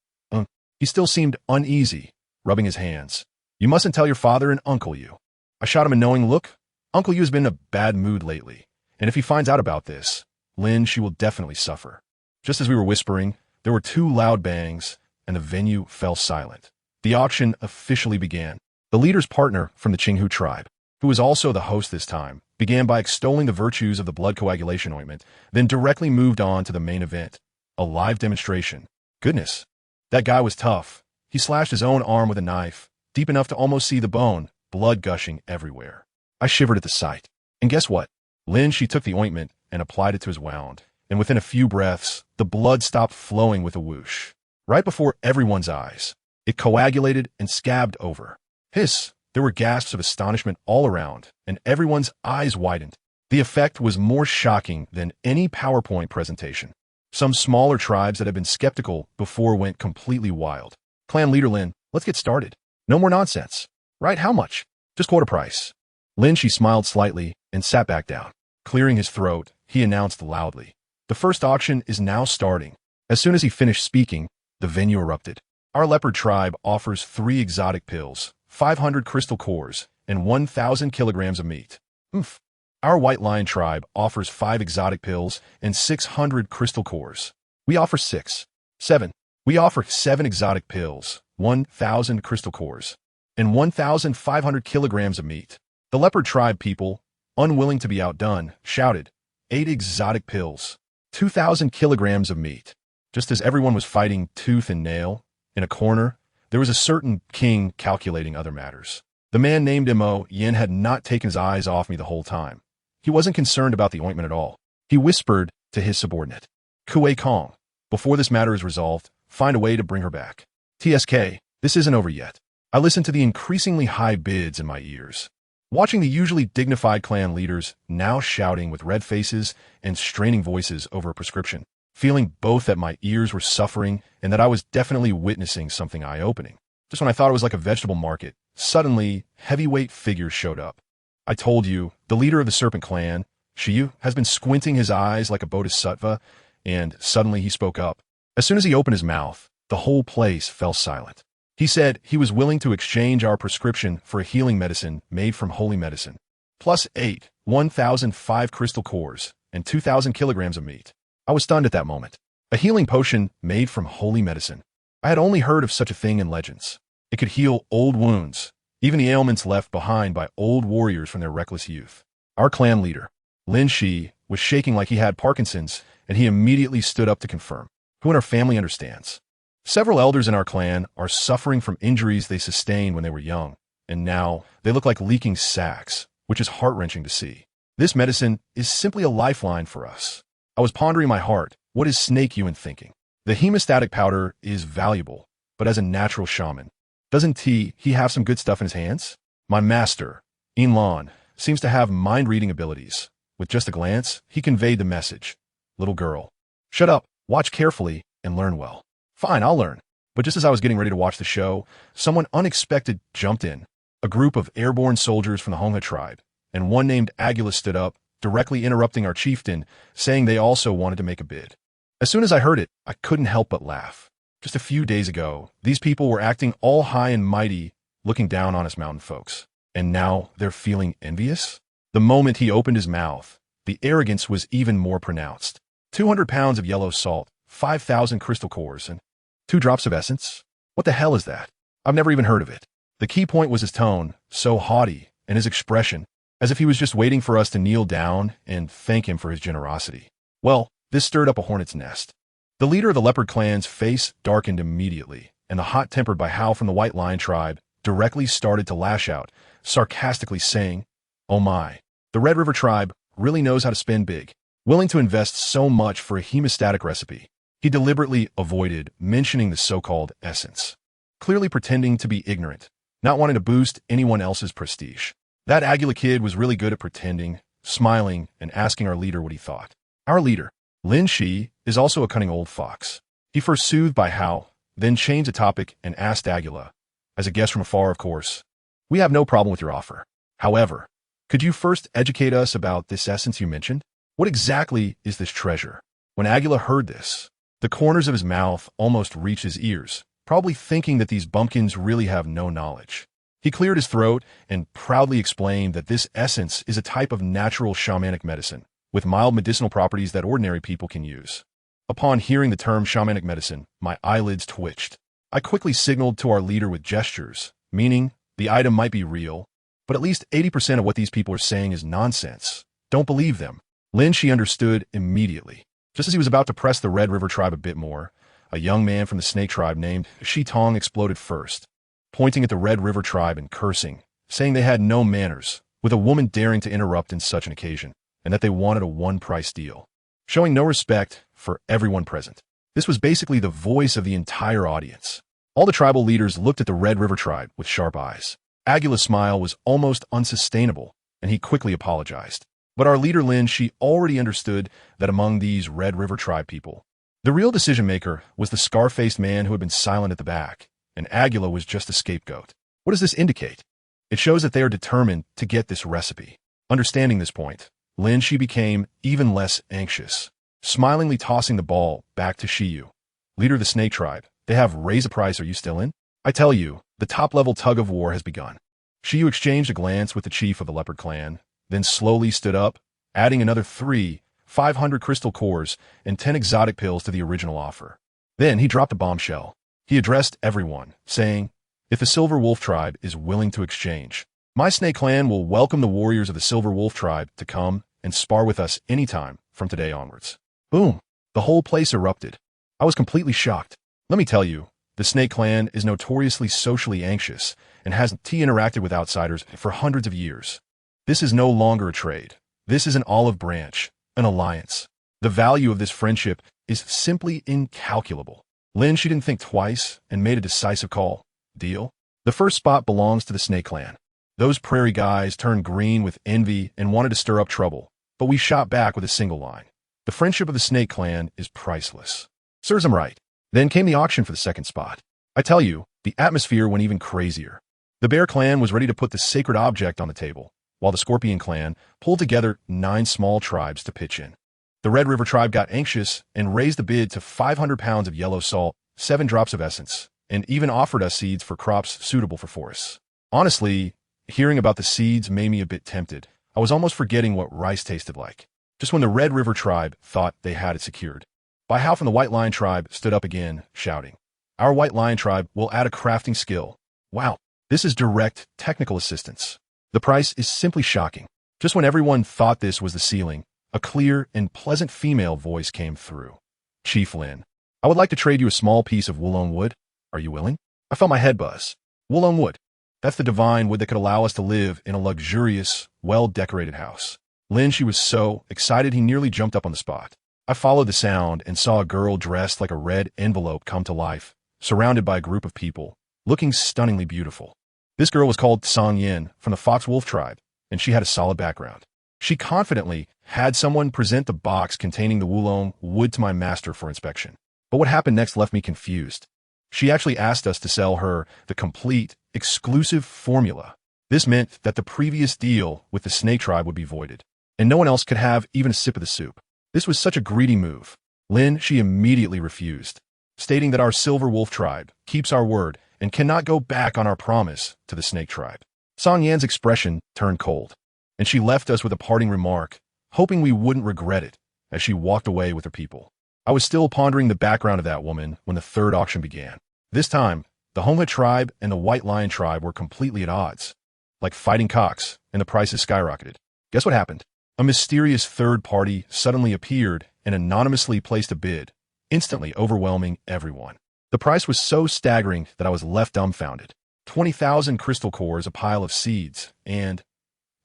He still seemed uneasy, rubbing his hands. You mustn't tell your father and Uncle you. I shot him a knowing look. Uncle you has been in a bad mood lately, and if he finds out about this, Lin, she will definitely suffer. Just as we were whispering, there were two loud bangs, and the venue fell silent. The auction officially began. The leader's partner from the Qinghu tribe, who was also the host this time, began by extolling the virtues of the blood coagulation ointment, then directly moved on to the main event, a live demonstration. Goodness, that guy was tough. He slashed his own arm with a knife, deep enough to almost see the bone, blood gushing everywhere. I shivered at the sight. And guess what? Lin, she took the ointment and applied it to his wound, and within a few breaths, the blood stopped flowing with a whoosh. Right before everyone's eyes, it coagulated and scabbed over. Hiss! There were gasps of astonishment all around, and everyone's eyes widened. The effect was more shocking than any PowerPoint presentation. Some smaller tribes that had been skeptical before went completely wild. Clan leader Lin, let's get started. No more nonsense. Right, how much? Just quarter price. Lin, she smiled slightly and sat back down. Clearing his throat, he announced loudly. The first auction is now starting. As soon as he finished speaking, the venue erupted. Our leopard tribe offers 3 exotic pills, 500 crystal cores, and 1,000 kilograms of meat. Oof. Our white lion tribe offers 5 exotic pills and 600 crystal cores. We offer 6. 7. We offer 7 exotic pills, 1,000 crystal cores, and 1,500 kilograms of meat. The leopard tribe people, unwilling to be outdone, shouted, 8 exotic pills, 2,000 kilograms of meat. Just as everyone was fighting tooth and nail, in a corner, there was a certain king calculating other matters. The man named Mo Yin had not taken his eyes off me the whole time. He wasn't concerned about the ointment at all. He whispered to his subordinate, Kuei Kong, before this matter is resolved, find a way to bring her back. TSK, this isn't over yet. I listened to the increasingly high bids in my ears. Watching the usually dignified clan leaders now shouting with red faces and straining voices over a prescription, feeling both that my ears were suffering and that I was definitely witnessing something eye-opening. Just when I thought it was like a vegetable market, suddenly, heavyweight figures showed up. I told you, the leader of the Serpent Clan, Shiyu, has been squinting his eyes like a bodhisattva, and suddenly he spoke up. As soon as he opened his mouth, the whole place fell silent. He said he was willing to exchange our prescription for a healing medicine made from holy medicine, plus 8, 1,005 crystal cores, and 2,000 kilograms of meat. I was stunned at that moment. A healing potion made from holy medicine. I had only heard of such a thing in legends. It could heal old wounds, even the ailments left behind by old warriors from their reckless youth. Our clan leader, Lin Shi, was shaking like he had Parkinson's, and he immediately stood up to confirm. Who in our family understands? Several elders in our clan are suffering from injuries they sustained when they were young, and now they look like leaking sacks, which is heart-wrenching to see. This medicine is simply a lifeline for us. I was pondering in my heart, what is Snake Yuan thinking? The hemostatic powder is valuable, but as a natural shaman, doesn't he have some good stuff in his hands? My master, Yinlan, seems to have mind-reading abilities. With just a glance, he conveyed the message. Little girl, shut up, watch carefully, and learn well. Fine, I'll learn. But just as I was getting ready to watch the show, someone unexpected jumped in. A group of airborne soldiers from the Hongha tribe, and one named Agula stood up, directly interrupting our chieftain, saying they also wanted to make a bid. As soon as I heard it, I couldn't help but laugh. Just a few days ago, these people were acting all high and mighty, looking down on us mountain folks. And now they're feeling envious? The moment he opened his mouth, the arrogance was even more pronounced. 200 pounds of yellow salt, 5,000 crystal cores, and 2 drops of essence? What the hell is that? I've never even heard of it. The key point was his tone, so haughty, and his expression, as if he was just waiting for us to kneel down and thank him for his generosity. Well, This stirred up a hornet's nest. The leader of the leopard clan's face darkened immediately, and the hot-tempered Bahau from the white lion tribe directly started to lash out, sarcastically saying, "Oh my, the Red River tribe really knows how to spend big, willing to invest so much for a hemostatic recipe." He deliberately avoided mentioning the so-called essence, clearly pretending to be ignorant, not wanting to boost anyone else's prestige. That Aguila kid was really good at pretending, smiling, and asking our leader what he thought. Our leader, Lin Shi, is also a cunning old fox. He first soothed Bahau, then changed the topic and asked Aguila, as a guest from afar of course, "We have no problem with your offer. However, could you first educate us about this essence you mentioned? What exactly is this treasure?" When Aguila heard this, the corners of his mouth almost reached his ears, probably thinking that these bumpkins really have no knowledge. He cleared his throat and proudly explained that this essence is a type of natural shamanic medicine, with mild medicinal properties that ordinary people can use. Upon hearing the term shamanic medicine, my eyelids twitched. I quickly signaled to our leader with gestures, meaning the item might be real, but at least 80% of what these people are saying is nonsense. Don't believe them. Lin Shi understood immediately. Just as he was about to press the Red River tribe a bit more, a young man from the snake tribe named Shi Tong exploded first, pointing at the Red River tribe and cursing, saying they had no manners, with a woman daring to interrupt in such an occasion, and that they wanted a one-price deal, showing no respect for everyone present. This was basically the voice of the entire audience. All the tribal leaders looked at the Red River tribe with sharp eyes. Aguila's smile was almost unsustainable, and he quickly apologized. But our leader Lin Shi already understood that among these Red River tribe people, the real decision-maker was the scar-faced man who had been silent at the back, and Aguila was just a scapegoat. What does this indicate? It shows that they are determined to get this recipe. Understanding this point, Lin Shi became even less anxious, smilingly tossing the ball back to Shiyu. "Leader of the snake tribe, they have raised the price. Are you still in? I tell you, the top-level tug-of-war has begun." Shiyu exchanged a glance with the chief of the leopard clan, then slowly stood up, adding another 500 crystal cores and 10 exotic pills to the original offer. Then he dropped a bombshell. He addressed everyone, saying, "If the Silver Wolf tribe is willing to exchange, my snake clan will welcome the warriors of the Silver Wolf tribe to come and spar with us anytime from today onwards." Boom! The whole place erupted. I was completely shocked. Let me tell you, the snake clan is notoriously socially anxious and hasn't interacted with outsiders for hundreds of years. This is no longer a trade. This is an olive branch, an alliance. The value of this friendship is simply incalculable. Lin, she didn't think twice and made a decisive call. Deal? The first spot belongs to the snake clan. Those prairie guys turned green with envy and wanted to stir up trouble, but we shot back with a single line. The friendship of the snake clan is priceless. Serves them right. Then came the auction for the second spot. I tell you, the atmosphere went even crazier. The bear clan was ready to put the sacred object on the table, while the scorpion clan pulled together 9 small tribes to pitch in. The Red River tribe got anxious and raised the bid to 500 pounds of yellow salt, 7 drops of essence, and even offered us seeds for crops suitable for forests. Honestly, hearing about the seeds made me a bit tempted. I was almost forgetting what rice tasted like. Just when the Red River tribe thought they had it secured, Bahau from the White Lion tribe stood up again, shouting, "Our White Lion tribe will add a crafting skill. Wow, this is direct technical assistance. The price is simply shocking." Just when everyone thought this was the ceiling, a clear and pleasant female voice came through. "Chief Lin, I would like to trade you a small piece of Wulong wood. Are you willing?" I felt my head buzz. Wulong wood. That's the divine wood that could allow us to live in a luxurious, well-decorated house. Lin, she was so excited he nearly jumped up on the spot. I followed the sound and saw a girl dressed like a red envelope come to life, surrounded by a group of people, looking stunningly beautiful. This girl was called Song Yin from the Fox Wolf tribe, and she had a solid background. She confidently had someone present the box containing the Wulong wood to my master for inspection. But what happened next left me confused. She actually asked us to sell her the complete, exclusive formula. This meant that the previous deal with the snake tribe would be voided, and no one else could have even a sip of the soup. This was such a greedy move. Lin, she immediately refused, stating that our Silver Wolf tribe keeps our word and cannot go back on our promise to the snake tribe. Song Yan's expression turned cold, and she left us with a parting remark, hoping we wouldn't regret it, as she walked away with her people. I was still pondering the background of that woman when the third auction began. This time, the Hongha tribe and the White Lion tribe were completely at odds, like fighting cocks, and the prices skyrocketed. Guess what happened? A mysterious third party suddenly appeared and anonymously placed a bid, instantly overwhelming everyone. The price was so staggering that I was left dumbfounded. 20,000 crystal cores, a pile of seeds, and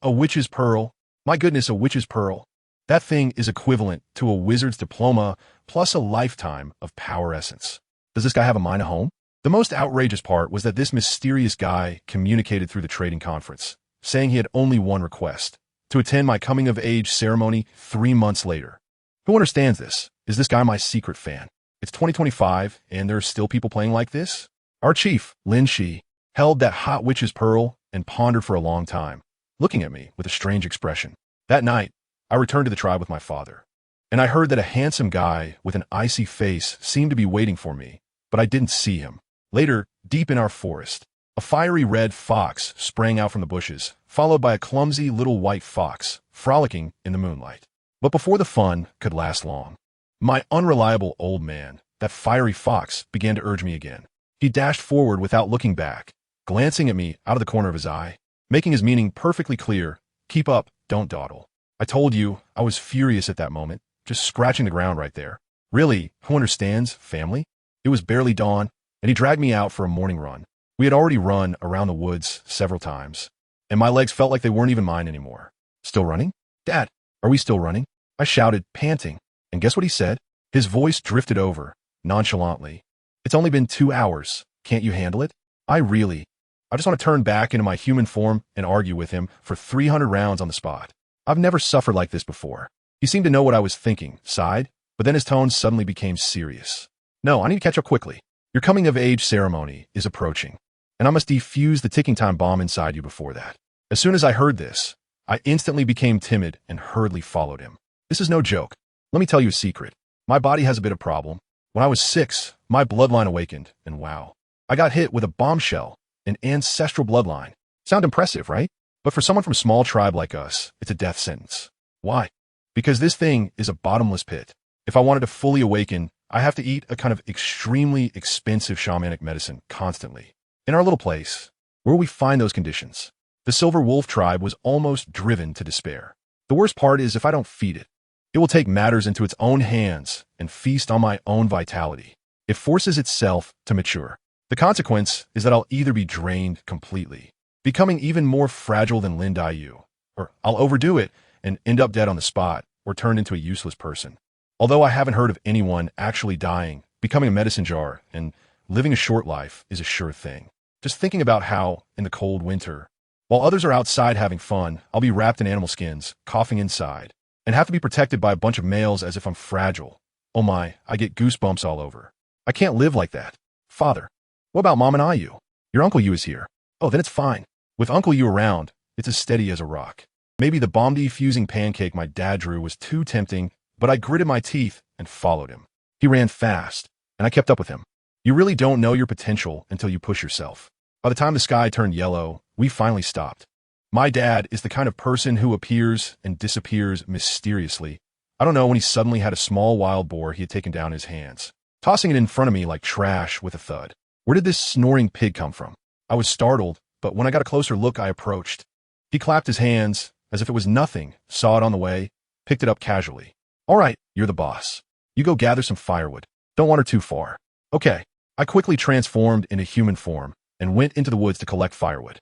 a witch's pearl. My goodness, a witch's pearl. That thing is equivalent to a wizard's diploma plus a lifetime of power essence. Does this guy have a mine at home? The most outrageous part was that this mysterious guy communicated through the trading conference, saying he had only one request: to attend my coming-of-age ceremony 3 months later. Who understands this? Is this guy my secret fan? It's 2025, and there are still people playing like this? Our chief, Lin Shi, held that hot witch's pearl and pondered for a long time, looking at me with a strange expression. That night, I returned to the tribe with my father, and I heard that a handsome guy with an icy face seemed to be waiting for me, but I didn't see him. Later, deep in our forest, a fiery red fox sprang out from the bushes, followed by a clumsy little white fox, frolicking in the moonlight. But before the fun could last long, my unreliable old man, that fiery fox, began to urge me again. He dashed forward without looking back, glancing at me out of the corner of his eye, making his meaning perfectly clear: keep up, don't dawdle. I told you, I was furious at that moment, just scratching the ground right there. Really, who understands family? It was barely dawn, and he dragged me out for a morning run. We had already run around the woods several times, and my legs felt like they weren't even mine anymore. Still running? Dad, are we still running? I shouted, panting. And guess what he said? His voice drifted over, nonchalantly. It's only been 2 hours. Can't you handle it? I just want to turn back into my human form and argue with him for 300 rounds on the spot. I've never suffered like this before. He seemed to know what I was thinking, sighed, but then his tone suddenly became serious. No, I need to catch up quickly. Your coming-of-age ceremony is approaching, and I must defuse the ticking time bomb inside you before that. As soon as I heard this, I instantly became timid and hurriedly followed him. This is no joke. Let me tell you a secret. My body has a bit of problem. When I was 6, my bloodline awakened, and wow, I got hit with a bombshell, an ancestral bloodline. Sound impressive, right? But for someone from a small tribe like us, it's a death sentence. Why? Because this thing is a bottomless pit. If I wanted to fully awaken, I have to eat a kind of extremely expensive shamanic medicine constantly. In our little place, where will we find those conditions? The Silver Wolf tribe was almost driven to despair. The worst part is if I don't feed it, it will take matters into its own hands and feast on my own vitality. It forces itself to mature. The consequence is that I'll either be drained completely, becoming even more fragile than Lin Yu, or I'll overdo it and end up dead on the spot or turned into a useless person. Although I haven't heard of anyone actually dying, becoming a medicine jar and living a short life is a sure thing. Just thinking about how, in the cold winter, while others are outside having fun, I'll be wrapped in animal skins, coughing inside, and have to be protected by a bunch of males as if I'm fragile. Oh my, I get goosebumps all over. I can't live like that. Father, what about Mom and Ayu? Your Uncle Yu is here. Oh, then it's fine. With Uncle Yu around, it's as steady as a rock. Maybe the bomb-defusing pancake my dad drew was too tempting, but I gritted my teeth and followed him. He ran fast, and I kept up with him. You really don't know your potential until you push yourself. By the time the sky turned yellow, we finally stopped. My dad is the kind of person who appears and disappears mysteriously. I don't know when he suddenly had a small wild boar he had taken down in his hands, tossing it in front of me like trash with a thud. Where did this snoring pig come from? I was startled, but when I got a closer look, I approached. He clapped his hands as if it was nothing, saw it on the way, picked it up casually. All right, you're the boss. You go gather some firewood. Don't wander too far. Okay. I quickly transformed into human form and went into the woods to collect firewood.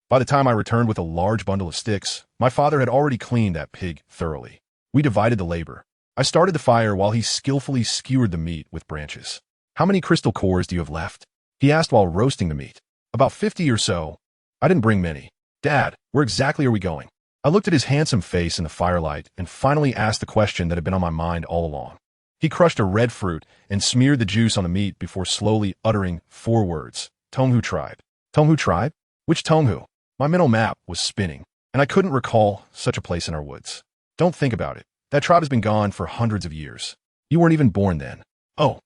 By the time I returned with a large bundle of sticks, my father had already cleaned that pig thoroughly. We divided the labor. I started the fire while he skillfully skewered the meat with branches. How many crystal cores do you have left? He asked while roasting the meat. About 50 or so. I didn't bring many. Dad, where exactly are we going? I looked at his handsome face in the firelight and finally asked the question that had been on my mind all along. He crushed a red fruit and smeared the juice on the meat before slowly uttering 4 words. Tonghu tribe. Tonghu tribe? Which Tonghu? My mental map was spinning, and I couldn't recall such a place in our woods. Don't think about it. That tribe has been gone for hundreds of years. You weren't even born then. Oh,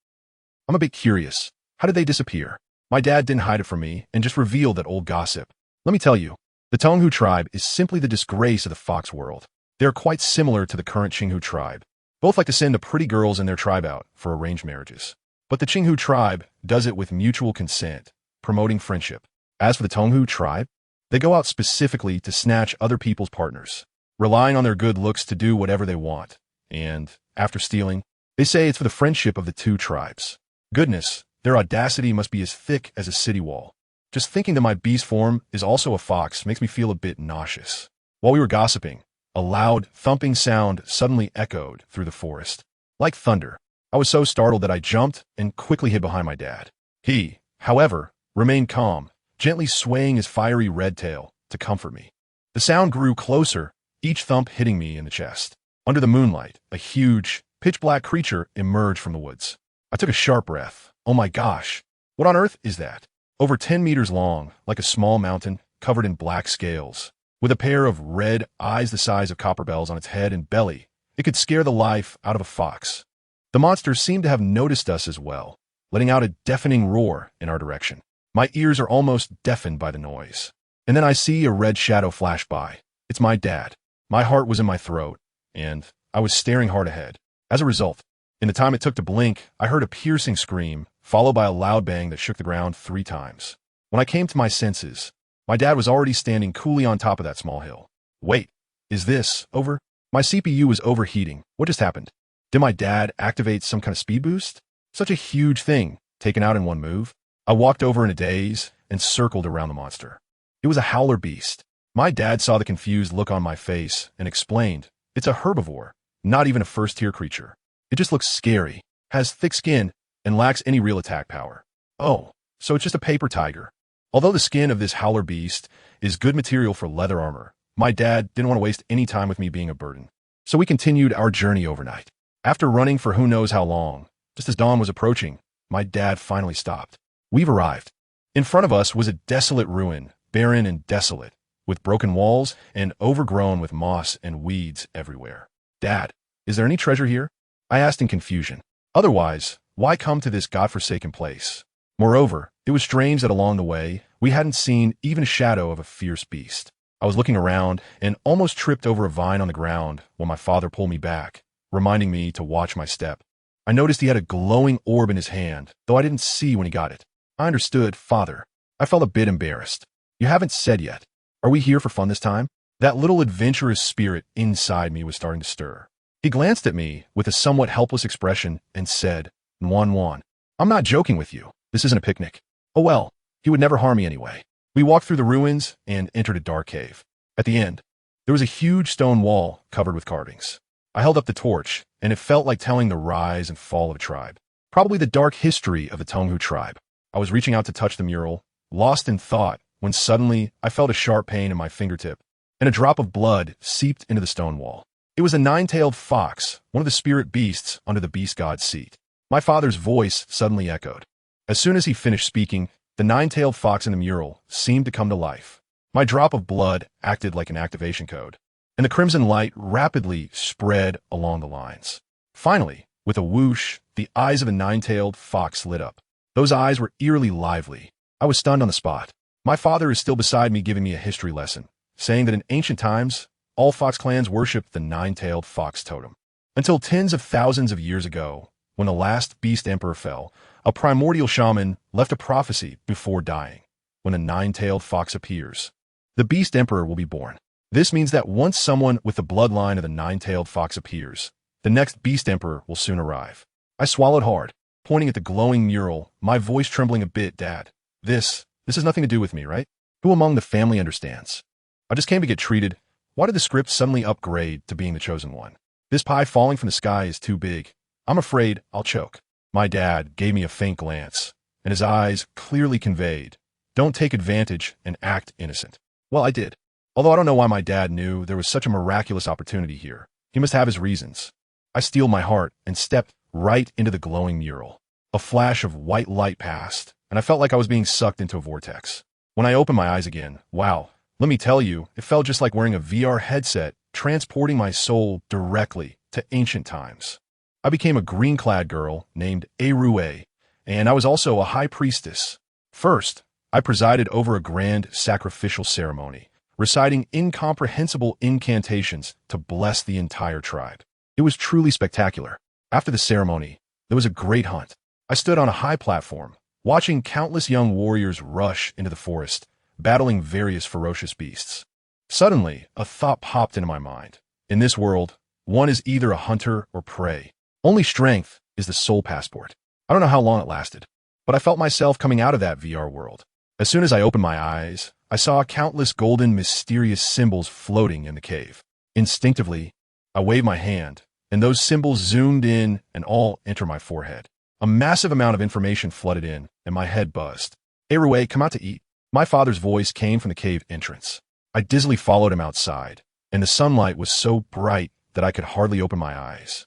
I'm a bit curious. How did they disappear? My dad didn't hide it from me and just revealed that old gossip. Let me tell you, the Tonghu tribe is simply the disgrace of the fox world. They are quite similar to the current Qinghu tribe. Both like to send the pretty girls in their tribe out for arranged marriages. But the Qinghu tribe does it with mutual consent, promoting friendship. As for the Tonghu tribe, they go out specifically to snatch other people's partners, relying on their good looks to do whatever they want, and, after stealing, They say it's for the friendship of the two tribes. Goodness, their audacity must be as thick as a city wall. Just thinking that my beast form is also a fox makes me feel a bit nauseous. While we were gossiping, a loud, thumping sound suddenly echoed through the forest. Like thunder. I was so startled that I jumped and quickly hid behind my dad. He, however, remained calm, gently swaying his fiery red tail to comfort me. The sound grew closer, each thump hitting me in the chest. Under the moonlight, a huge, pitch-black creature emerged from the woods. I took a sharp breath. Oh my gosh, what on earth is that? Over 10 meters long, like a small mountain, covered in black scales. With a pair of red eyes the size of copper bells on its head and belly, it could scare the life out of a fox. The monster seemed to have noticed us as well, letting out a deafening roar in our direction. My ears are almost deafened by the noise. And then I see a red shadow flash by. It's my dad. My heart was in my throat, and I was staring hard ahead. As a result, in the time it took to blink, I heard a piercing scream, followed by a loud bang that shook the ground 3 times. When I came to my senses, my dad was already standing coolly on top of that small hill. Wait, is this over? My CPU was overheating. What just happened? Did my dad activate some kind of speed boost? Such a huge thing, taken out in one move. I walked over in a daze and circled around the monster. It was a howler beast. My dad saw the confused look on my face and explained, it's a herbivore, not even a first-tier creature. It just looks scary, has thick skin, and lacks any real attack power. Oh, so it's just a paper tiger. Although the skin of this howler beast is good material for leather armor, my dad didn't want to waste any time with me being a burden. So we continued our journey overnight. After running for who knows how long, just as dawn was approaching, my dad finally stopped. We've arrived. In front of us was a desolate ruin, barren and desolate, with broken walls and overgrown with moss and weeds everywhere. Dad, is there any treasure here? I asked in confusion. Otherwise, why come to this godforsaken place? Moreover, it was strange that along the way, we hadn't seen even a shadow of a fierce beast. I was looking around and almost tripped over a vine on the ground when my father pulled me back, reminding me to watch my step. I noticed he had a glowing orb in his hand, though I didn't see when he got it. I understood, Father. I felt a bit embarrassed. You haven't said yet. Are we here for fun this time? That little adventurous spirit inside me was starting to stir. He glanced at me with a somewhat helpless expression and said, Nwan, I'm not joking with you. This isn't a picnic. Oh well, he would never harm me anyway. We walked through the ruins and entered a dark cave. At the end, there was a huge stone wall covered with carvings. I held up the torch, and it felt like telling the rise and fall of a tribe. Probably the dark history of the Tonghu tribe. I was reaching out to touch the mural, lost in thought, when suddenly I felt a sharp pain in my fingertip, and a drop of blood seeped into the stone wall. It was a 9-tailed fox, one of the spirit beasts under the beast god's seat. My father's voice suddenly echoed. As soon as he finished speaking, the 9-tailed fox in the mural seemed to come to life. My drop of blood acted like an activation code, and the crimson light rapidly spread along the lines. Finally, with a whoosh, the eyes of a 9-tailed fox lit up. Those eyes were eerily lively. I was stunned on the spot. My father is still beside me giving me a history lesson, saying that in ancient times, all fox clans worshipped the 9-tailed fox totem. Until tens of thousands of years ago, when the last beast emperor fell, a primordial shaman left a prophecy before dying. When a 9-tailed fox appears, the beast emperor will be born. This means that once someone with the bloodline of the 9-tailed fox appears, the next beast emperor will soon arrive. I swallowed hard, pointing at the glowing mural, my voice trembling a bit. Dad, this has nothing to do with me, right? Who among the family understands? I just came to get treated. Why did the script suddenly upgrade to being the chosen one? This pie falling from the sky is too big. I'm afraid I'll choke. My dad gave me a faint glance, and his eyes clearly conveyed, don't take advantage and act innocent. Well, I did. Although I don't know why my dad knew there was such a miraculous opportunity here. He must have his reasons. I steeled my heart and stepped right into the glowing mural. A flash of white light passed, and I felt like I was being sucked into a vortex. When I opened my eyes again, wow, let me tell you, it felt just like wearing a VR headset, transporting my soul directly to ancient times. I became a green-clad girl named Erue, and I was also a high priestess. First, I presided over a grand sacrificial ceremony, reciting incomprehensible incantations to bless the entire tribe. It was truly spectacular. After the ceremony, there was a great hunt. I stood on a high platform, watching countless young warriors rush into the forest, battling various ferocious beasts. Suddenly, a thought popped into my mind. In this world, one is either a hunter or prey. Only strength is the soul passport. I don't know how long it lasted, but I felt myself coming out of that VR world. As soon as I opened my eyes, I saw countless golden, mysterious symbols floating in the cave. Instinctively, I waved my hand, and those symbols zoomed in and all entered my forehead. A massive amount of information flooded in, and my head buzzed. "Hey, Rue, come out to eat." My father's voice came from the cave entrance. I dizzily followed him outside, and the sunlight was so bright that I could hardly open my eyes.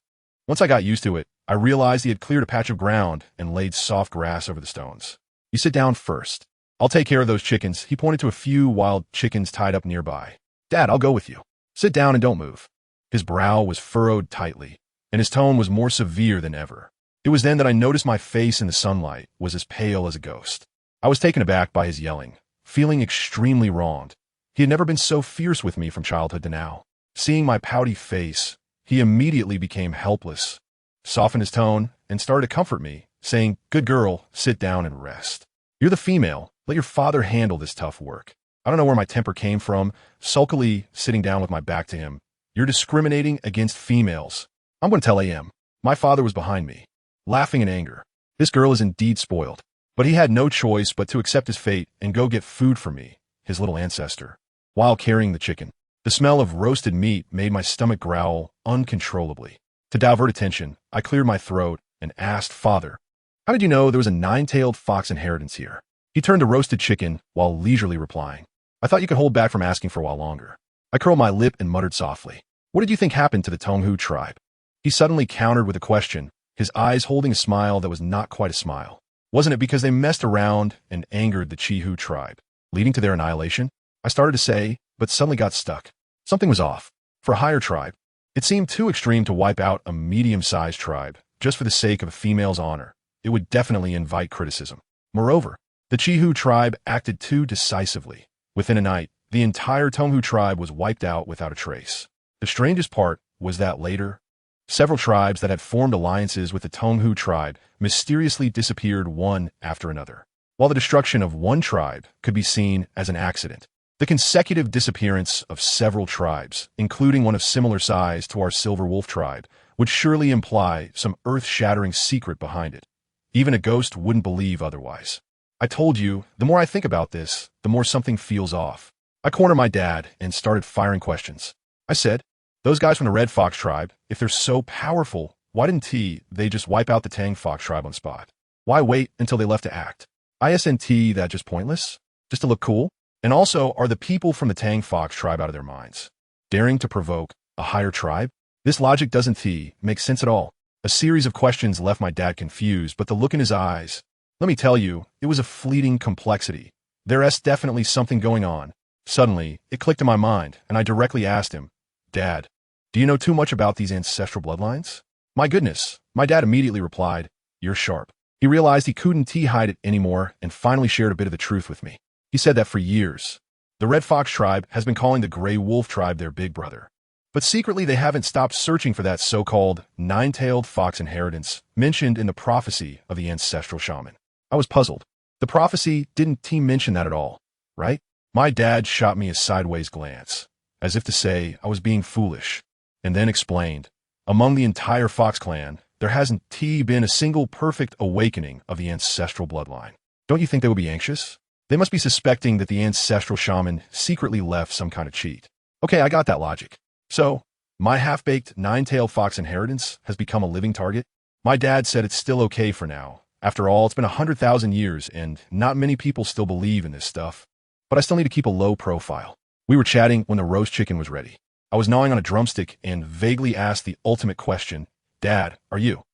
Once I got used to it, I realized he had cleared a patch of ground and laid soft grass over the stones. "You sit down first. I'll take care of those chickens." He pointed to a few wild chickens tied up nearby. "Dad, I'll go with you. Sit down and don't move." His brow was furrowed tightly, and his tone was more severe than ever. It was then that I noticed my face in the sunlight was as pale as a ghost. I was taken aback by his yelling, feeling extremely wronged. He had never been so fierce with me from childhood to now. Seeing my pouty face, he immediately became helpless, softened his tone, and started to comfort me, saying, "Good girl, sit down and rest. You're the female. Let your father handle this tough work." I don't know where my temper came from, sulkily sitting down with my back to him. "You're discriminating against females. I'm going to tell AM." My father was behind me, laughing in anger. This girl is indeed spoiled. But he had no choice but to accept his fate and go get food for me, his little ancestor. While carrying the chicken, the smell of roasted meat made my stomach growl uncontrollably. To divert attention, I cleared my throat and asked, "Father, how did you know there was a nine-tailed fox inheritance here?" He turned to roasted chicken while leisurely replying, "I thought you could hold back from asking for a while longer." I curled my lip and muttered softly, "What did you think happened to the Tonghu tribe?" He suddenly countered with a question, his eyes holding a smile that was not quite a smile. "Wasn't it because they messed around and angered the Chihu tribe, leading to their annihilation?" I started to say, but suddenly got stuck. Something was off. For a higher tribe, it seemed too extreme to wipe out a medium-sized tribe just for the sake of a female's honor. It would definitely invite criticism. Moreover, the Chihu tribe acted too decisively. Within a night, the entire Tonghu tribe was wiped out without a trace. The strangest part was that later, several tribes that had formed alliances with the Tonghu tribe mysteriously disappeared one after another. While the destruction of one tribe could be seen as an accident, the consecutive disappearance of several tribes, including one of similar size to our silver wolf tribe, would surely imply some earth-shattering secret behind it. Even a ghost wouldn't believe otherwise. I told you, the more I think about this, the more something feels off. I cornered my dad and started firing questions. I said, "Those guys from the Red Fox tribe, if they're so powerful, why didn't they just wipe out the Tang Fox tribe on spot? Why wait until they left to act? Isn't that just pointless? Just to look cool? And also, are the people from the Tang Fox tribe out of their minds, daring to provoke a higher tribe? This logic doesn't make sense at all." A series of questions left my dad confused, but the look in his eyes, let me tell you, it was a fleeting complexity. There's definitely something going on. Suddenly, it clicked in my mind, and I directly asked him, "Dad, do you know too much about these ancestral bloodlines?" "My goodness," my dad immediately replied, "You're sharp." He realized he couldn't hide it anymore and finally shared a bit of the truth with me. He said that for years, the Red Fox tribe has been calling the Gray Wolf tribe their big brother. But secretly they haven't stopped searching for that so-called nine-tailed fox inheritance mentioned in the prophecy of the ancestral shaman. I was puzzled. The prophecy didn't mention that at all, right? My dad shot me a sideways glance, as if to say I was being foolish, and then explained, "Among the entire Fox clan, there hasn't been a single perfect awakening of the ancestral bloodline. Don't you think they would be anxious? They must be suspecting that the ancestral shaman secretly left some kind of cheat." Okay, I got that logic. So, my half-baked nine-tailed fox inheritance has become a living target? My dad said it's still okay for now. After all, it's been 100,000 years, and not many people still believe in this stuff. But I still need to keep a low profile. We were chatting when the roast chicken was ready. I was gnawing on a drumstick and vaguely asked the ultimate question, "Dad, are you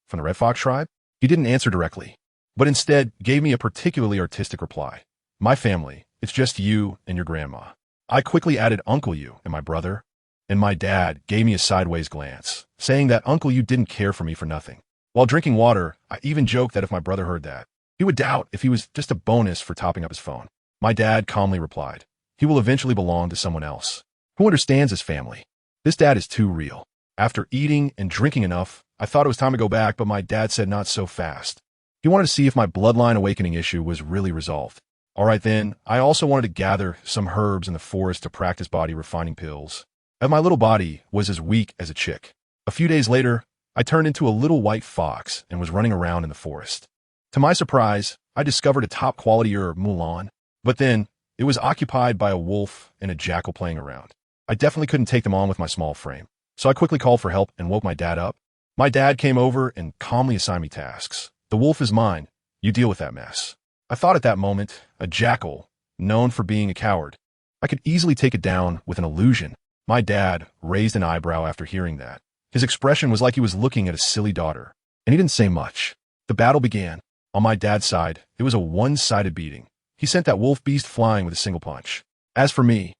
from the Red Fox tribe?" He didn't answer directly, but instead gave me a particularly artistic reply. "My family, it's just you and your grandma." I quickly added Uncle You and my brother, and my dad gave me a sideways glance, saying that Uncle You didn't care for me for nothing. While drinking water, I even joked that if my brother heard that, he would doubt if he was just a bonus for topping up his phone. My dad calmly replied, "He will eventually belong to someone else who understands his family." This dad is too real. After eating and drinking enough, I thought it was time to go back, but my dad said not so fast. He wanted to see if my bloodline awakening issue was really resolved. All right then, I also wanted to gather some herbs in the forest to practice body refining pills, as my little body was as weak as a chick. A few days later, I turned into a little white fox and was running around in the forest. To my surprise, I discovered a top-quality Mulan, but then it was occupied by a wolf and a jackal playing around. I definitely couldn't take them on with my small frame, so I quickly called for help and woke my dad up. My dad came over and calmly assigned me tasks. The wolf is mine. You deal with that mess. I thought at that moment, a jackal, known for being a coward, I could easily take it down with an illusion. My dad raised an eyebrow after hearing that. His expression was like he was looking at a silly daughter, and he didn't say much. The battle began. On my dad's side, it was a one-sided beating. He sent that wolf beast flying with a single punch. As for me,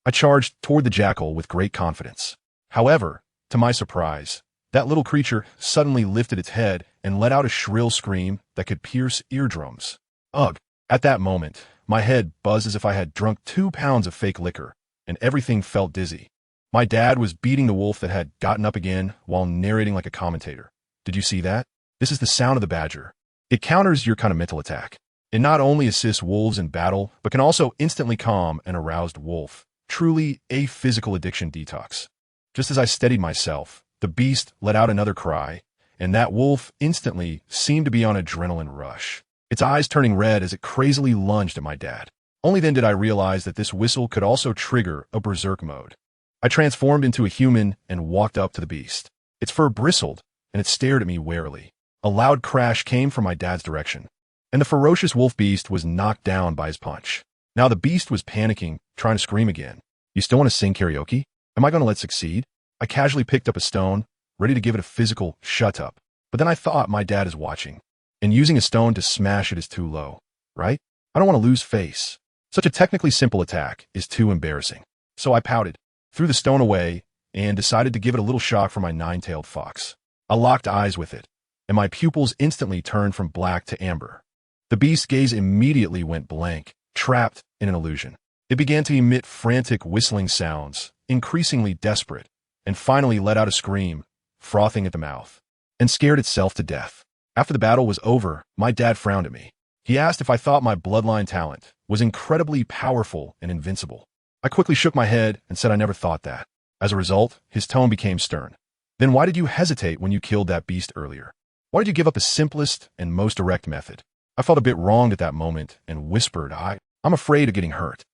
I charged toward the jackal with great confidence. However, to my surprise, that little creature suddenly lifted its head and let out a shrill scream that could pierce eardrums. Ugh! At that moment, my head buzzed as if I had drunk 2 pounds of fake liquor, and everything felt dizzy. My dad was beating the wolf that had gotten up again while narrating like a commentator. Did you see that? This is the sound of the badger. It counters your kind of mental attack. It not only assists wolves in battle, but can also instantly calm an aroused wolf. Truly a physical addiction detox. Just as I steadied myself, the beast let out another cry, and that wolf instantly seemed to be on adrenaline rush, its eyes turning red as it crazily lunged at my dad. Only then did I realize that this whistle could also trigger a berserk mode. I transformed into a human and walked up to the beast. Its fur bristled, and it stared at me warily. A loud crash came from my dad's direction, and the ferocious wolf beast was knocked down by his punch. Now the beast was panicking, trying to scream again. You still want to sing karaoke? Am I going to let succeed? I casually picked up a stone, ready to give it a physical shut up. But then I thought my dad is watching, and using a stone to smash it is too low, right? I don't want to lose face. Such a technically simple attack is too embarrassing. So I pouted, threw the stone away, and decided to give it a little shock for my 9-tailed fox. I locked eyes with it, and my pupils instantly turned from black to amber. The beast's gaze immediately went blank, trapped in an illusion. It began to emit frantic whistling sounds, increasingly desperate, and finally let out a scream, frothing at the mouth, and scared itself to death. After the battle was over, my dad frowned at me. He asked if I thought my bloodline talent was incredibly powerful and invincible. I quickly shook my head and said I never thought that. As a result, his tone became stern. Then why did you hesitate when you killed that beast earlier? Why did you give up the simplest and most direct method? I felt a bit wronged at that moment and whispered, I'm afraid of getting hurt.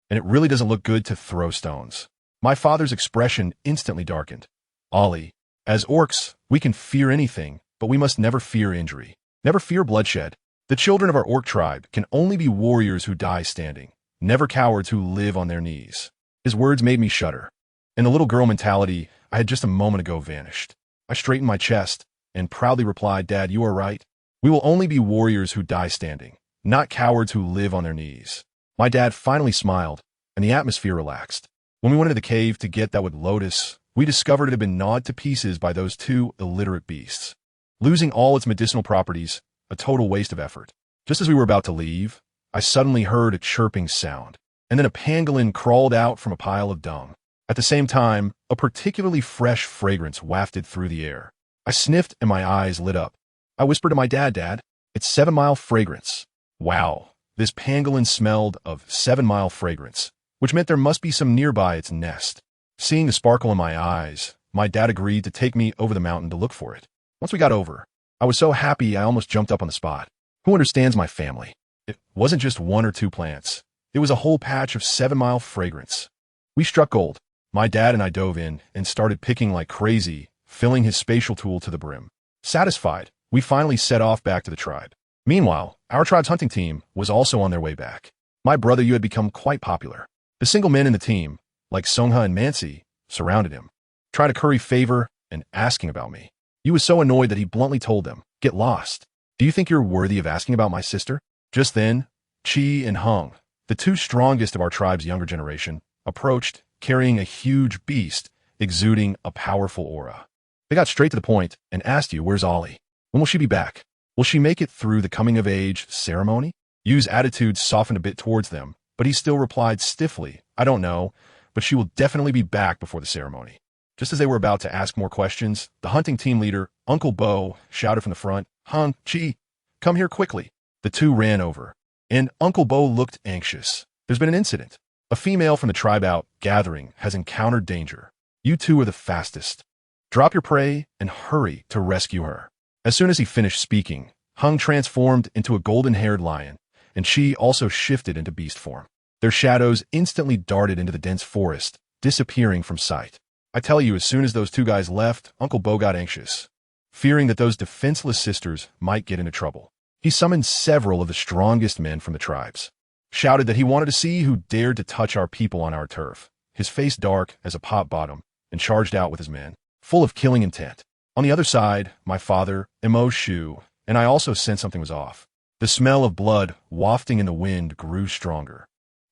And it really doesn't look good to throw stones. My father's expression instantly darkened. Ollie, as orcs, we can fear anything, but we must never fear injury. Never fear bloodshed. The children of our orc tribe can only be warriors who die standing, never cowards who live on their knees. His words made me shudder, and the little girl mentality I had just a moment ago vanished. I straightened my chest and proudly replied, Dad, you are right. We will only be warriors who die standing, not cowards who live on their knees. My dad finally smiled, and the atmosphere relaxed. When we went into the cave to get that wood lotus, we discovered it had been gnawed to pieces by those 2 illiterate beasts, losing all its medicinal properties, a total waste of effort. Just as we were about to leave, I suddenly heard a chirping sound, and then a pangolin crawled out from a pile of dung. At the same time, a particularly fresh fragrance wafted through the air. I sniffed and my eyes lit up. I whispered to my dad, Dad, it's 7 Mile fragrance. Wow, this pangolin smelled of 7 Mile fragrance, which meant there must be some nearby its nest. Seeing the sparkle in my eyes, my dad agreed to take me over the mountain to look for it. Once we got over, I was so happy I almost jumped up on the spot. Who understands my family? It wasn't just 1 or 2 plants. It was a whole patch of 7 Mile fragrance. We struck gold. My dad and I dove in and started picking like crazy, filling his spatial tool to the brim. Satisfied, we finally set off back to the tribe. Meanwhile, our tribe's hunting team was also on their way back. My brother, you had become quite popular. The single men in the team, like Songha and Mansi, surrounded him, trying to curry favor and asking about me. He was so annoyed that he bluntly told them, Get lost. Do you think you're worthy of asking about my sister? Just then, Chi and Hung, the 2 strongest of our tribe's younger generation, approached, carrying a huge beast, exuding a powerful aura. They got straight to the point and asked you, where's Ollie? When will she be back? Will she make it through the coming-of-age ceremony? Yu's attitude softened a bit towards them, but he still replied stiffly, I don't know, but she will definitely be back before the ceremony. Just as they were about to ask more questions, the hunting team leader, Uncle Bo, shouted from the front, Hung, Chi, come here quickly. The 2 ran over, and Uncle Bo looked anxious. There's been an incident. A female from the tribe out gathering has encountered danger. You 2 are the fastest. Drop your prey and hurry to rescue her. As soon as he finished speaking, Hung transformed into a golden-haired lion, and she also shifted into beast form. Their shadows instantly darted into the dense forest, disappearing from sight. I tell you, as soon as those two guys left, Uncle Bo got anxious, fearing that those defenseless sisters might get into trouble. He summoned several of the strongest men from the tribes, shouted that he wanted to see who dared to touch our people on our turf, his face dark as a pot bottom, and charged out with his men, full of killing intent. On the other side, my father, Emo Shu, and I also sensed something was off. The smell of blood wafting in the wind grew stronger,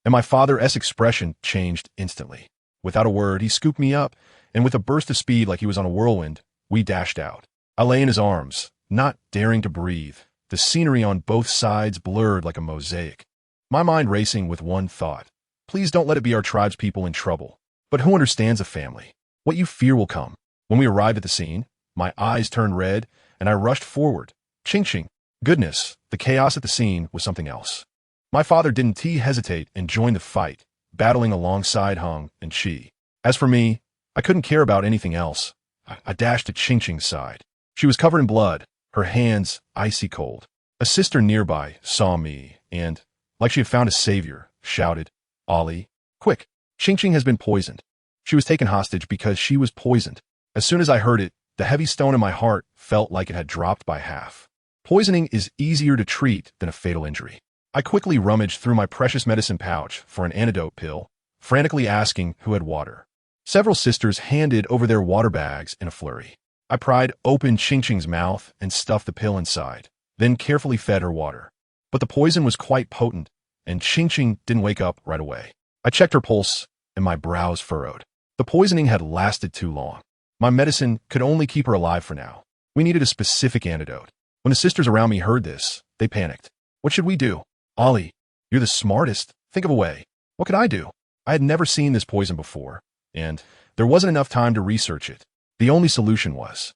and my father's expression changed instantly. Without a word, he scooped me up, and with a burst of speed like he was on a whirlwind, we dashed out. I lay in his arms, not daring to breathe, the scenery on both sides blurred like a mosaic. My mind racing with one thought: please don't let it be our tribe's people in trouble. But who understands a family? What you fear will come. When we arrived at the scene, my eyes turned red, and I rushed forward. Ching-ching. Goodness, the chaos at the scene was something else. My father didn't hesitate and joined the fight, battling alongside Hung and Chi. As for me, I couldn't care about anything else. I dashed to Ching-ching's side. She was covered in blood, her hands icy cold. A sister nearby saw me and, like she had found a savior, shouted, "Ollie, quick, Ching-ching has been poisoned." She was taken hostage because she was poisoned. As soon as I heard it, the heavy stone in my heart felt like it had dropped by half. Poisoning is easier to treat than a fatal injury. I quickly rummaged through my precious medicine pouch for an antidote pill, frantically asking who had water. Several sisters handed over their water bags in a flurry. I pried open Ching-ching's mouth and stuffed the pill inside, then carefully fed her water. But the poison was quite potent, and Ching-ching didn't wake up right away. I checked her pulse, and my brows furrowed. The poisoning had lasted too long. My medicine could only keep her alive for now. We needed a specific antidote. When the sisters around me heard this, they panicked. What should we do? Ollie, you're the smartest. Think of a way. What could I do? I had never seen this poison before, and there wasn't enough time to research it. The only solution was.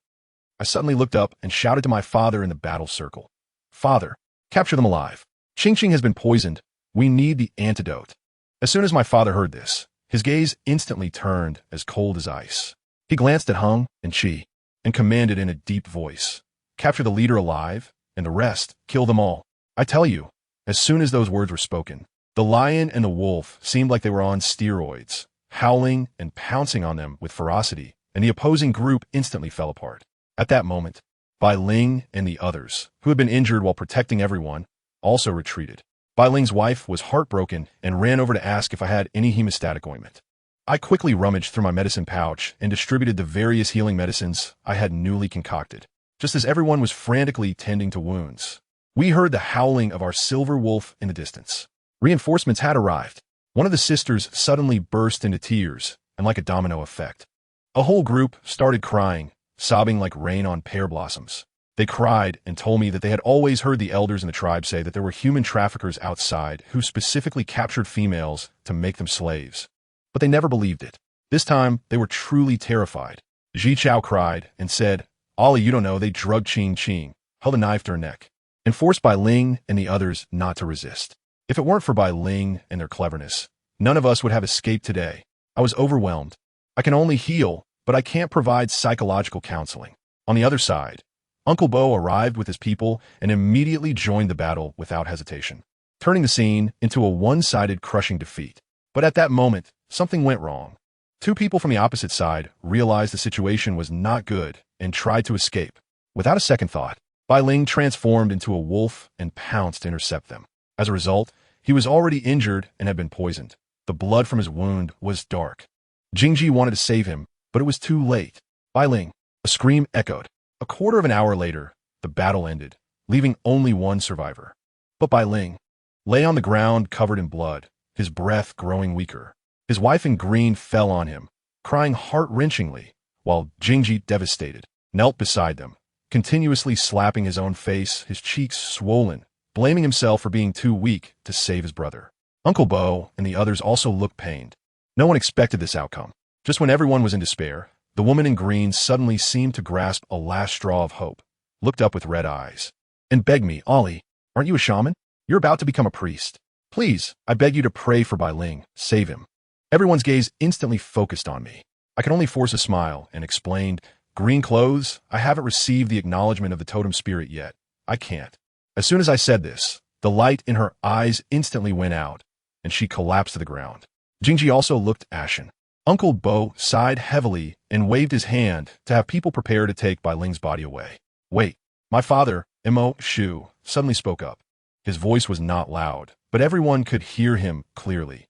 I suddenly looked up and shouted to my father in the battle circle. Father, capture them alive. Ching-ching has been poisoned. We need the antidote. As soon as my father heard this, his gaze instantly turned as cold as ice. He glanced at Hung and Chi and commanded in a deep voice, "Capture the leader alive, and the rest, kill them all." I tell you, as soon as those words were spoken, the lion and the wolf seemed like they were on steroids, howling and pouncing on them with ferocity, and the opposing group instantly fell apart. At that moment, Bai Ling and the others, who had been injured while protecting everyone, also retreated. Bai Ling's wife was heartbroken and ran over to ask if I had any hemostatic ointment. I quickly rummaged through my medicine pouch and distributed the various healing medicines I had newly concocted, just as everyone was frantically tending to wounds. We heard the howling of our silver wolf in the distance. Reinforcements had arrived. One of the sisters suddenly burst into tears, and like a domino effect, a whole group started crying, sobbing like rain on pear blossoms. They cried and told me that they had always heard the elders in the tribe say that there were human traffickers outside who specifically captured females to make them slaves. But they never believed it. This time, they were truly terrified. Ji Chao cried and said, "Ollie, you don't know, they drugged Ching-ching, held a knife to her neck, and forced Bai Ling and the others not to resist. If it weren't for Bai Ling and their cleverness, none of us would have escaped today." I was overwhelmed. I can only heal, but I can't provide psychological counseling. On the other side, Uncle Bo arrived with his people and immediately joined the battle without hesitation, turning the scene into a one-sided crushing defeat. But at that moment, something went wrong. Two people from the opposite side realized the situation was not good and tried to escape. Without a second thought, Bai Ling transformed into a wolf and pounced to intercept them. As a result, he was already injured and had been poisoned. The blood from his wound was dark. Jingji wanted to save him, but it was too late. Bai Ling, a scream echoed. A quarter of an hour later, the battle ended, leaving only one survivor. But Bai Ling lay on the ground covered in blood, his breath growing weaker. His wife in green fell on him, crying heart-wrenchingly, while Jingji, devastated, knelt beside them, continuously slapping his own face, his cheeks swollen, blaming himself for being too weak to save his brother. Uncle Bo and the others also looked pained. No one expected this outcome. Just when everyone was in despair, the woman in green suddenly seemed to grasp a last straw of hope, looked up with red eyes, and begged me, "Ollie, aren't you a shaman? You're about to become a priest. Please, I beg you to pray for Bai Ling, save him." Everyone's gaze instantly focused on me. I could only force a smile and explained, Green clothes? I haven't received the acknowledgement of the totem spirit yet. I can't. As soon as I said this, the light in her eyes instantly went out, and she collapsed to the ground. Jingji also looked ashen. Uncle Bo sighed heavily and waved his hand to have people prepare to take Bai Ling's body away. Wait, my father, Mo Shu, suddenly spoke up. His voice was not loud, but everyone could hear him clearly.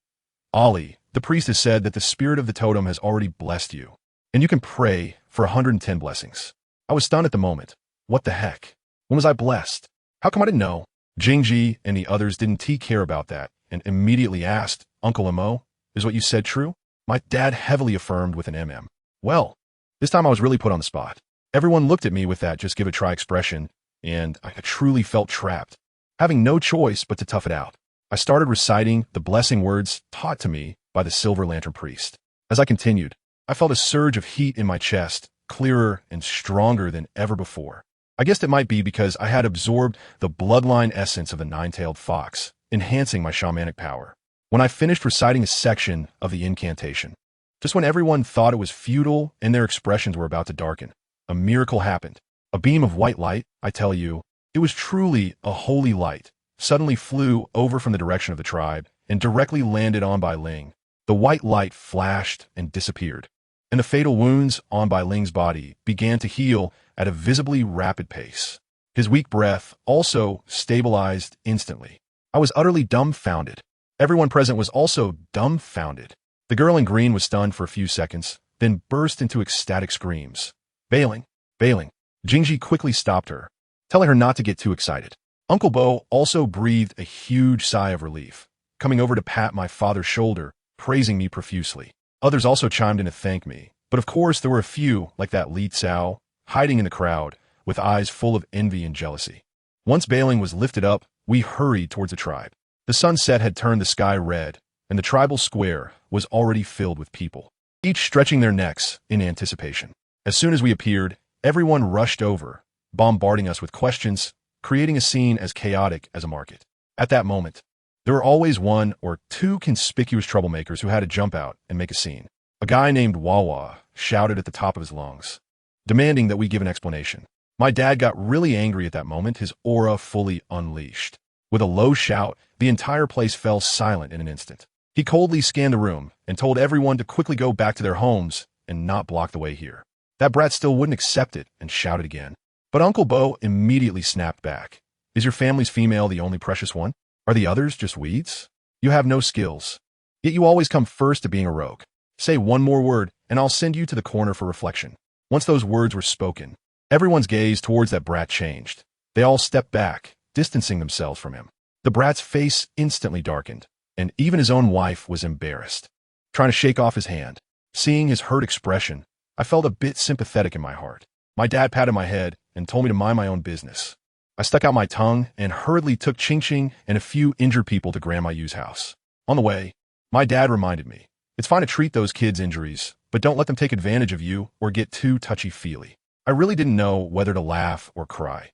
Ali, the priest has said that the spirit of the totem has already blessed you, and you can pray for 110 blessings. I was stunned at the moment. What the heck? When was I blessed? How come I didn't know? Jingji and the others didn't care about that and immediately asked, Uncle Mo, is what you said true? My dad heavily affirmed with an MM. Well, this time I was really put on the spot. Everyone looked at me with that just give it a try expression, and I truly felt trapped, having no choice but to tough it out. I started reciting the blessing words taught to me by the Silver Lantern priest. As I continued, I felt a surge of heat in my chest, clearer and stronger than ever before. I guessed it might be because I had absorbed the bloodline essence of the nine-tailed fox, enhancing my shamanic power. When I finished reciting a section of the incantation, just when everyone thought it was futile and their expressions were about to darken, a miracle happened. A beam of white light, I tell you, it was truly a holy light, suddenly flew over from the direction of the tribe and directly landed on Bai Ling. The white light flashed and disappeared, and the fatal wounds on Bai Ling's body began to heal at a visibly rapid pace. His weak breath also stabilized instantly. I was utterly dumbfounded. Everyone present was also dumbfounded. The girl in green was stunned for a few seconds, then burst into ecstatic screams. Bailing, Bailing. Jingji quickly stopped her, telling her not to get too excited. Uncle Bo also breathed a huge sigh of relief, coming over to pat my father's shoulder, praising me profusely. Others also chimed in to thank me, but of course there were a few, like that Li Cao, hiding in the crowd, with eyes full of envy and jealousy. Once Bailing was lifted up, we hurried towards the tribe. The sunset had turned the sky red, and the tribal square was already filled with people, each stretching their necks in anticipation. As soon as we appeared, everyone rushed over, bombarding us with questions, creating a scene as chaotic as a market. At that moment, there were always one or two conspicuous troublemakers who had to jump out and make a scene. A guy named Wawa shouted at the top of his lungs, demanding that we give an explanation. My dad got really angry at that moment, his aura fully unleashed. With a low shout, the entire place fell silent in an instant. He coldly scanned the room and told everyone to quickly go back to their homes and not block the way here. That brat still wouldn't accept it and shouted again. But Uncle Bo immediately snapped back. Is your family's female the only precious one? Are the others just weeds? You have no skills. Yet you always come first to being a rogue. Say one more word, and I'll send you to the corner for reflection. Once those words were spoken, everyone's gaze towards that brat changed. They all stepped back, distancing themselves from him. The brat's face instantly darkened, and even his own wife was embarrassed. Trying to shake off his hand, seeing his hurt expression, I felt a bit sympathetic in my heart. My dad patted my head and told me to mind my own business. I stuck out my tongue and hurriedly took Ching Ching and a few injured people to Grandma Yu's house. On the way, my dad reminded me, it's fine to treat those kids' injuries, but don't let them take advantage of you or get too touchy-feely. I really didn't know whether to laugh or cry.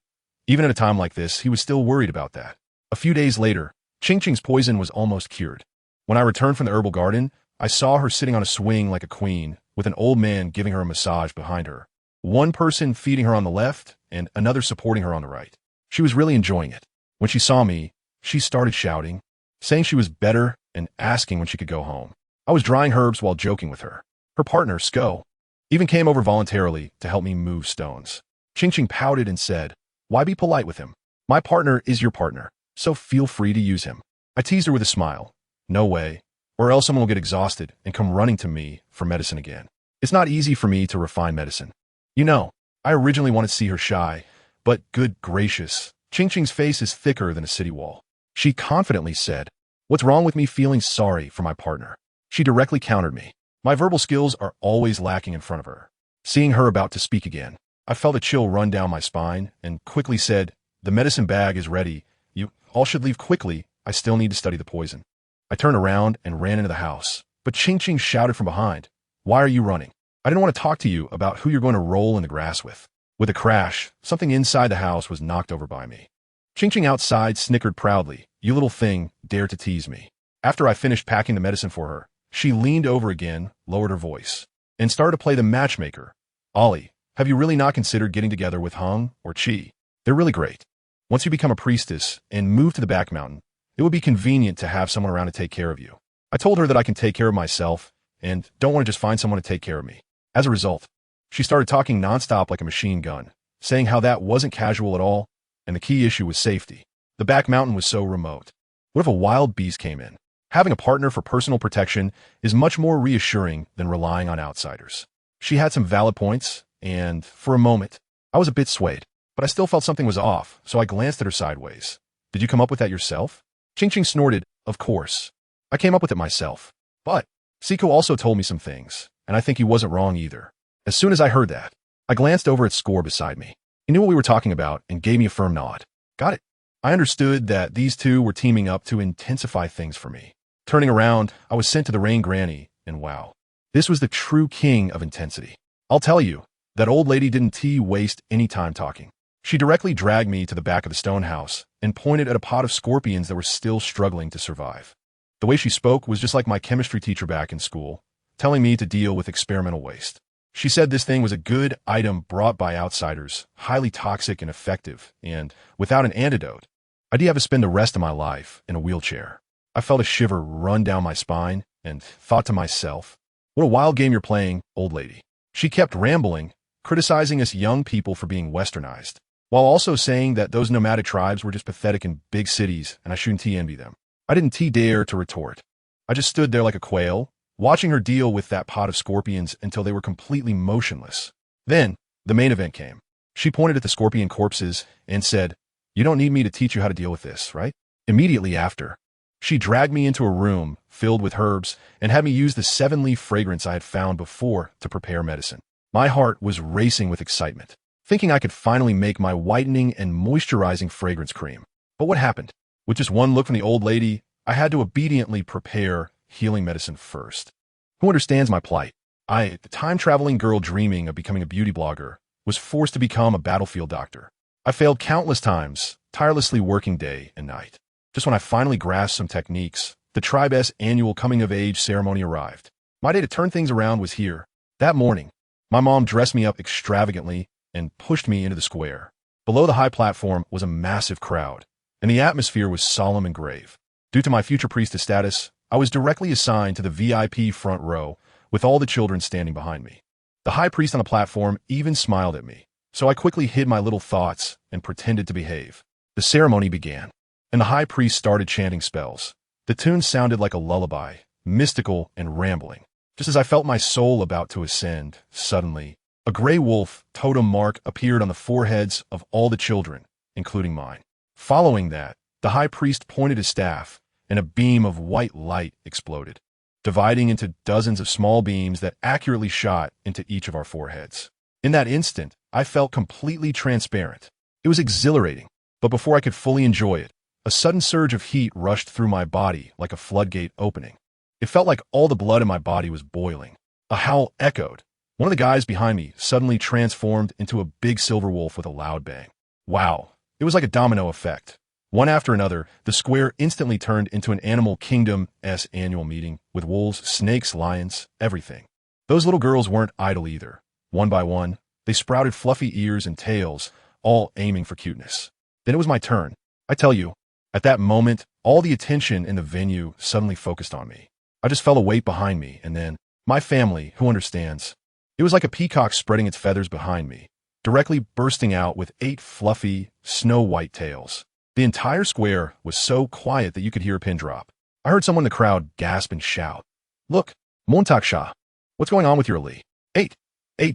Even at a time like this, he was still worried about that. A few days later, Ching Ching's poison was almost cured. When I returned from the herbal garden, I saw her sitting on a swing like a queen, with an old man giving her a massage behind her. One person feeding her on the left and another supporting her on the right. She was really enjoying it. When she saw me, she started shouting, saying she was better and asking when she could go home. I was drying herbs while joking with her. Her partner, Sko, even came over voluntarily to help me move stones. Ching Ching pouted and said, why be polite with him? My partner is your partner, so feel free to use him. I teased her with a smile. No way, or else someone will get exhausted and come running to me for medicine again. It's not easy for me to refine medicine. You know, I originally wanted to see her shy, but good gracious, Ching Ching's face is thicker than a city wall. She confidently said, what's wrong with me feeling sorry for my partner? She directly countered me. My verbal skills are always lacking in front of her. Seeing her about to speak again, I felt a chill run down my spine and quickly said, the medicine bag is ready. You all should leave quickly. I still need to study the poison. I turned around and ran into the house, but Ching Ching shouted from behind, why are you running? I didn't want to talk to you about who you're going to roll in the grass with. With a crash, something inside the house was knocked over by me. Ching Ching outside snickered proudly. You little thing, dared to tease me. After I finished packing the medicine for her, she leaned over again, lowered her voice, and started to play the matchmaker. Ollie, Have you really not considered getting together with Hung or Chi? They're really great. Once you become a priestess and move to the back mountain, it would be convenient to have someone around to take care of you. I told her that I can take care of myself and don't want to just find someone to take care of me. As a result, she started talking nonstop like a machine gun, saying how that wasn't casual at all, and the key issue was safety. The back mountain was so remote. What if a wild beast came in? Having a partner for personal protection is much more reassuring than relying on outsiders. She had some valid points, and for a moment, I was a bit swayed, but I still felt something was off, so I glanced at her sideways. Did you come up with that yourself? Ching Ching snorted, of course. I came up with it myself. But Siko also told me some things, and I think he wasn't wrong either. As soon as I heard that, I glanced over at Score beside me. He knew what we were talking about and gave me a firm nod. Got it. I understood that these two were teaming up to intensify things for me. Turning around, I was sent to the Rain Granny, and wow, this was the true king of intensity. I'll tell you, that old lady didn't waste any time talking. She directly dragged me to the back of the stone house and pointed at a pod of scorpions that were still struggling to survive. The way she spoke was just like my chemistry teacher back in school, telling me to deal with experimental waste. She said this thing was a good item brought by outsiders, highly toxic and effective, and without an antidote, I'd have to spend the rest of my life in a wheelchair. I felt a shiver run down my spine and thought to myself, what a wild game you're playing, old lady. She kept rambling, criticizing us young people for being westernized, while also saying that those nomadic tribes were just pathetic in big cities and I shouldn't envy them. I didn't dare to retort. I just stood there like a quail, watching her deal with that pod of scorpions until they were completely motionless. Then, the main event came. She pointed at the scorpion corpses and said, "You don't need me to teach you how to deal with this, right?" Immediately after, she dragged me into a room filled with herbs and had me use the 7-leaf fragrance I had found before to prepare medicine. My heart was racing with excitement, thinking I could finally make my whitening and moisturizing fragrance cream. But what happened? With just one look from the old lady, I had to obediently prepare healing medicine first. Who understands my plight? I, the time-traveling girl dreaming of becoming a beauty blogger, was forced to become a battlefield doctor. I failed countless times, tirelessly working day and night. Just when I finally grasped some techniques, the tribe's annual coming-of-age ceremony arrived. My day to turn things around was here. That morning, my mom dressed me up extravagantly and pushed me into the square. Below the high platform was a massive crowd, and the atmosphere was solemn and grave. Due to my future priestess status, I was directly assigned to the VIP front row, with all the children standing behind me. The high priest on the platform even smiled at me, so I quickly hid my little thoughts and pretended to behave. The ceremony began, and the high priest started chanting spells. The tune sounded like a lullaby, mystical and rambling. Just as I felt my soul about to ascend, suddenly, a gray wolf totem mark appeared on the foreheads of all the children, including mine. Following that, the high priest pointed his staff, and a beam of white light exploded, dividing into dozens of small beams that accurately shot into each of our foreheads. In that instant, I felt completely transparent. It was exhilarating, but before I could fully enjoy it, a sudden surge of heat rushed through my body like a floodgate opening. It felt like all the blood in my body was boiling. A howl echoed. One of the guys behind me suddenly transformed into a big silver wolf with a loud bang. Wow, it was like a domino effect. One after another, the square instantly turned into an Animal Kingdom-esque annual meeting with wolves, snakes, lions, everything. Those little girls weren't idle either. One by one, they sprouted fluffy ears and tails, all aiming for cuteness. Then it was my turn. I tell you, at that moment, all the attention in the venue suddenly focused on me. I just felt a weight behind me, and then, my family, who understands? It was like a peacock spreading its feathers behind me, directly bursting out with 8 fluffy, snow-white tails. The entire square was so quiet that you could hear a pin drop. I heard someone in the crowd gasp and shout, "Look, Montaksha, what's going on with your Li? 8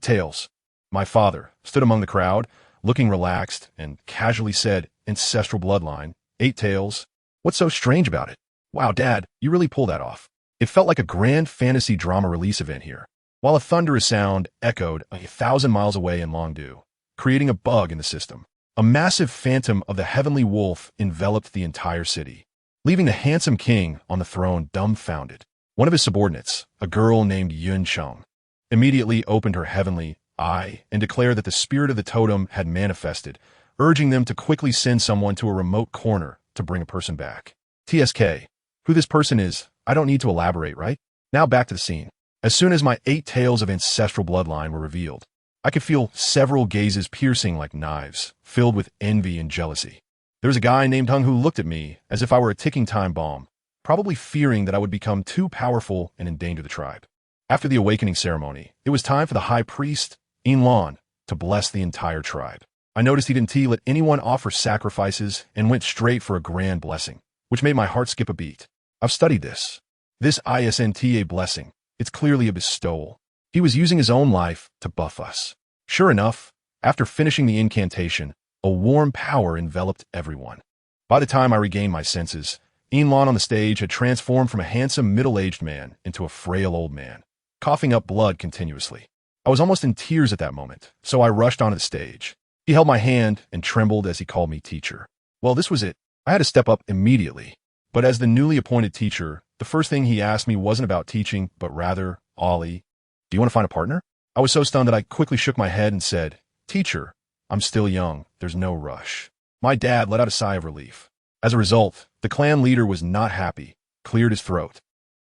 tails." My father stood among the crowd, looking relaxed, and casually said, "Ancestral bloodline, 8 tails. What's so strange about it? Wow, Dad, you really pulled that off." It felt like a grand fantasy drama release event here, while a thunderous sound echoed 1,000 miles away in Longdu, creating a bug in the system. A massive phantom of the heavenly wolf enveloped the entire city, leaving the handsome king on the throne dumbfounded. One of his subordinates, a girl named Yun Cheng, immediately opened her heavenly eye and declared that the spirit of the totem had manifested, urging them to quickly send someone to a remote corner to bring a person back. TSK. Who this person is, I don't need to elaborate, right? Now back to the scene. As soon as my 8 tales of ancestral bloodline were revealed, I could feel several gazes piercing like knives, filled with envy and jealousy. There was a guy named Hung who looked at me as if I were a ticking time bomb, probably fearing that I would become too powerful and endanger the tribe. After the awakening ceremony, it was time for the high priest, Inlan, to bless the entire tribe. I noticed he didn't let anyone offer sacrifices and went straight for a grand blessing, which made my heart skip a beat. I've studied this. This ISNTA blessing, it's clearly a bestowal. He was using his own life to buff us. Sure enough, after finishing the incantation, a warm power enveloped everyone. By the time I regained my senses, Inlan on the stage had transformed from a handsome middle-aged man into a frail old man, coughing up blood continuously. I was almost in tears at that moment, so I rushed onto the stage. He held my hand and trembled as he called me teacher. Well, this was it. I had to step up immediately. But as the newly appointed teacher, the first thing he asked me wasn't about teaching, but rather, Ollie, do you want to find a partner? I was so stunned that I quickly shook my head and said, Teacher, I'm still young. There's no rush. My dad let out a sigh of relief. As a result, the clan leader was not happy, cleared his throat,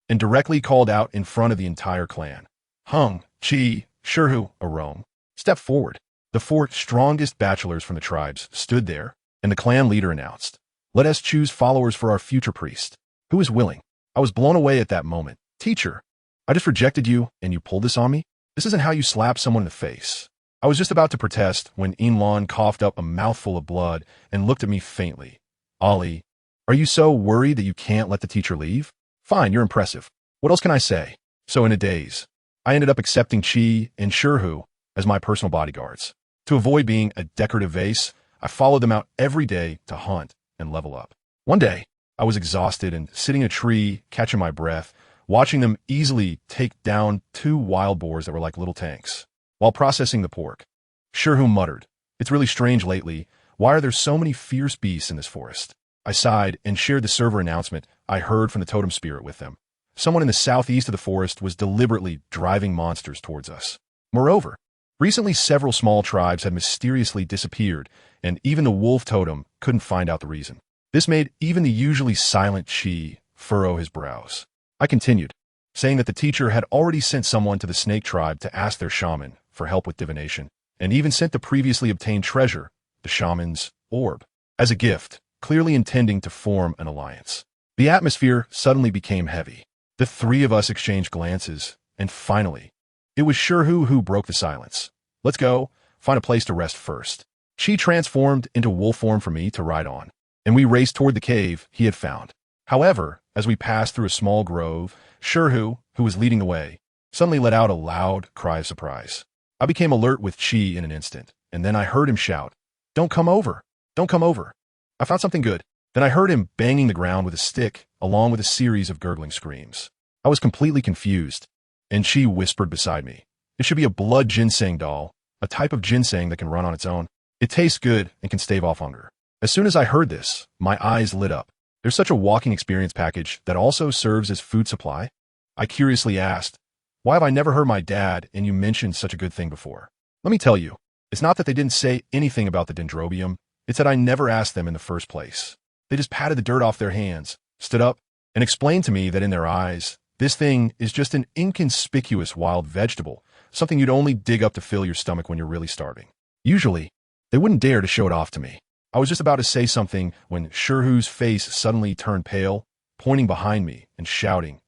and directly called out in front of the entire clan. Hung, Chi, Shurhu, Arome, step forward. The 4 strongest bachelors from the tribes stood there, and the clan leader announced, Let us choose followers for our future priest. Who is willing? I was blown away at that moment. Teacher, I just rejected you, and you pulled this on me? This isn't how you slap someone in the face. I was just about to protest when Inlan coughed up a mouthful of blood and looked at me faintly. Ollie, are you so worried that you can't let the teacher leave? Fine, you're impressive. What else can I say? So in a daze, I ended up accepting Chi and Shurhu as my personal bodyguards. To avoid being a decorative vase, I followed them out every day to hunt and level up. One day, I was exhausted and sitting in a tree, catching my breath, watching them easily take down 2 wild boars that were like little tanks. While processing the pork, Shurhu muttered, It's really strange lately. Why are there so many fierce beasts in this forest? I sighed and shared the server announcement I heard from the totem spirit with them. Someone in the southeast of the forest was deliberately driving monsters towards us. Moreover, recently several small tribes had mysteriously disappeared, and even the wolf totem couldn't find out the reason. This made even the usually silent Chi furrow his brows. I continued, saying that the teacher had already sent someone to the snake tribe to ask their shaman for help with divination, and even sent the previously obtained treasure, the shaman's orb, as a gift, clearly intending to form an alliance. The atmosphere suddenly became heavy. The 3 of us exchanged glances, and finally, it was Shurhu who broke the silence. Let's go, find a place to rest first. She transformed into wolf form for me to ride on, and we raced toward the cave he had found. However, as we passed through a small grove, Shurhu, who was leading the way, suddenly let out a loud cry of surprise. I became alert with Chi in an instant, and then I heard him shout, Don't come over! Don't come over! I found something good. Then I heard him banging the ground with a stick, along with a series of gurgling screams. I was completely confused, and Chi whispered beside me, It should be a blood ginseng doll, a type of ginseng that can run on its own. It tastes good and can stave off hunger. As soon as I heard this, my eyes lit up. There's such a walking experience package that also serves as food supply? I curiously asked, Why have I never heard my dad and you mentioned such a good thing before? Let me tell you, it's not that they didn't say anything about the dendrobium, it's that I never asked them in the first place. They just patted the dirt off their hands, stood up, and explained to me that in their eyes, this thing is just an inconspicuous wild vegetable, something you'd only dig up to fill your stomach when you're really starving. Usually, they wouldn't dare to show it off to me. I was just about to say something when Shurhu's face suddenly turned pale, pointing behind me and shouting,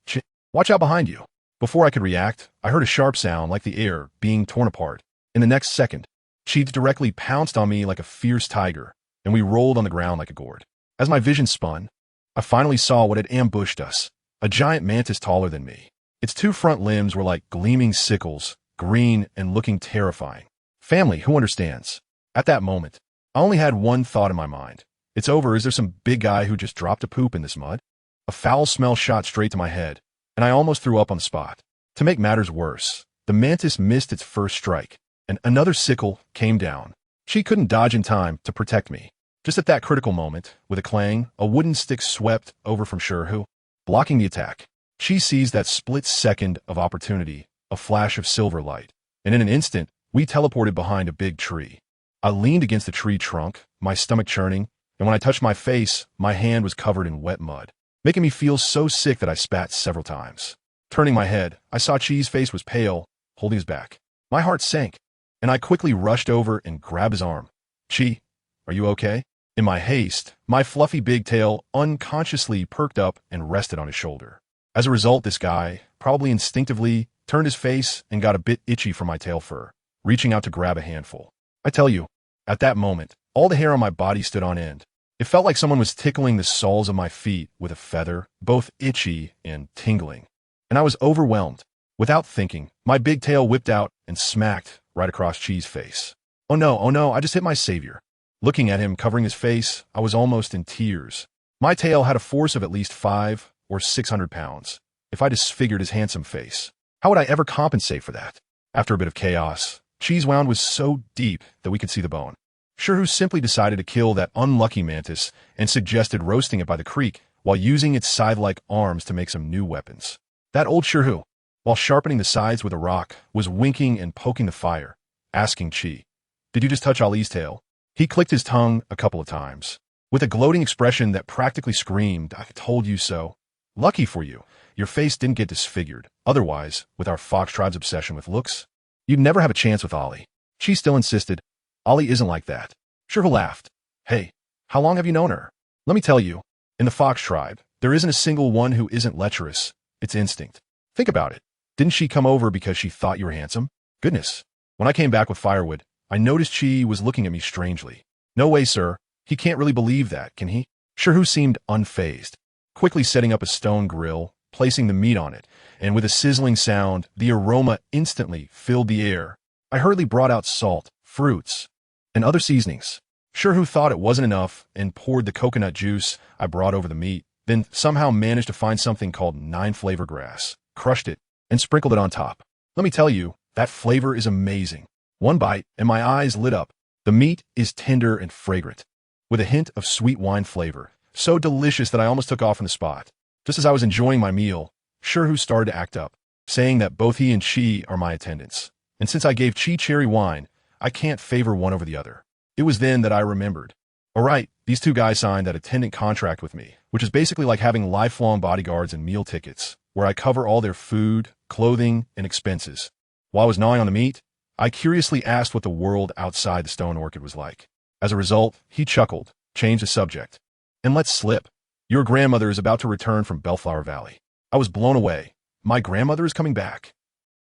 Watch out behind you. Before I could react, I heard a sharp sound like the air being torn apart. In the next second, Chi directly pounced on me like a fierce tiger, and we rolled on the ground like a gourd. As my vision spun, I finally saw what had ambushed us, a giant mantis taller than me. Its 2 front limbs were like gleaming sickles, green and looking terrifying. Family, who understands? At that moment, I only had one thought in my mind. It's over. Is there some big guy who just dropped a poop in this mud? A foul smell shot straight to my head, and I almost threw up on the spot. To make matters worse, the mantis missed its first strike, and another sickle came down. She couldn't dodge in time to protect me. Just at that critical moment, with a clang, a wooden stick swept over from Shurhu, blocking the attack. She seized that split second of opportunity, a flash of silver light, and in an instant, we teleported behind a big tree. I leaned against the tree trunk, my stomach churning, and when I touched my face, my hand was covered in wet mud, making me feel so sick that I spat several times. Turning my head, I saw Chi's face was pale, holding his back. My heart sank, and I quickly rushed over and grabbed his arm. "Chi, are you okay?" In my haste, my fluffy big tail unconsciously perked up and rested on his shoulder. As a result, this guy, probably instinctively, turned his face and got a bit itchy for my tail fur, reaching out to grab a handful. I tell you, at that moment, all the hair on my body stood on end. It felt like someone was tickling the soles of my feet with a feather, both itchy and tingling. And I was overwhelmed. Without thinking, my big tail whipped out and smacked right across Chi's face. Oh no, I just hit my savior. Looking at him covering his face, I was almost in tears. My tail had a force of at least 500 or 600 pounds. If I disfigured his handsome face, how would I ever compensate for that? After a bit of chaos, Chi's wound was so deep that we could see the bone. Shirhu simply decided to kill that unlucky mantis and suggested roasting it by the creek while using its scythe-like arms to make some new weapons. That old Shirhu, while sharpening the sides with a rock, was winking and poking the fire, asking Chi, "Did you just touch Ali's tail?" He clicked his tongue a couple of times. With a gloating expression that practically screamed, "I told you so." Lucky for you, your face didn't get disfigured. Otherwise, with our fox tribe's obsession with looks, you'd never have a chance with Ali. She still insisted, "Ali isn't like that." Shirhu laughed. "Hey, how long have you known her?" "Let me tell you, in the fox tribe, there isn't a single one who isn't lecherous. It's instinct. Think about it. Didn't she come over because she thought you were handsome? Goodness. When I came back with firewood, I noticed Chi was looking at me strangely. No way, sir. He can't really believe that, can he?" Shirhu seemed unfazed, quickly setting up a stone grill, placing the meat on it, and with a sizzling sound, the aroma instantly filled the air. I hurriedly brought out salt, fruits, and other seasonings. Shirhu thought it wasn't enough and poured the coconut juice I brought over the meat, then somehow managed to find something called 9-flavor grass, crushed it, and sprinkled it on top. Let me tell you, that flavor is amazing. One bite, and my eyes lit up. The meat is tender and fragrant, with a hint of sweet wine flavor, so delicious that I almost took off on the spot. Just as I was enjoying my meal, Shirhu started to act up, saying that both he and Chi are my attendants, and since I gave Chi cherry wine, I can't favor one over the other. It was then that I remembered. All right, these two guys signed that attendant contract with me, which is basically like having lifelong bodyguards and meal tickets, where I cover all their food, clothing, and expenses. While I was gnawing on the meat, I curiously asked what the world outside the stone orchid was like. As a result, he chuckled, changed the subject. "And let's slip. Your grandmother is about to return from Bellflower Valley." I was blown away. My grandmother is coming back.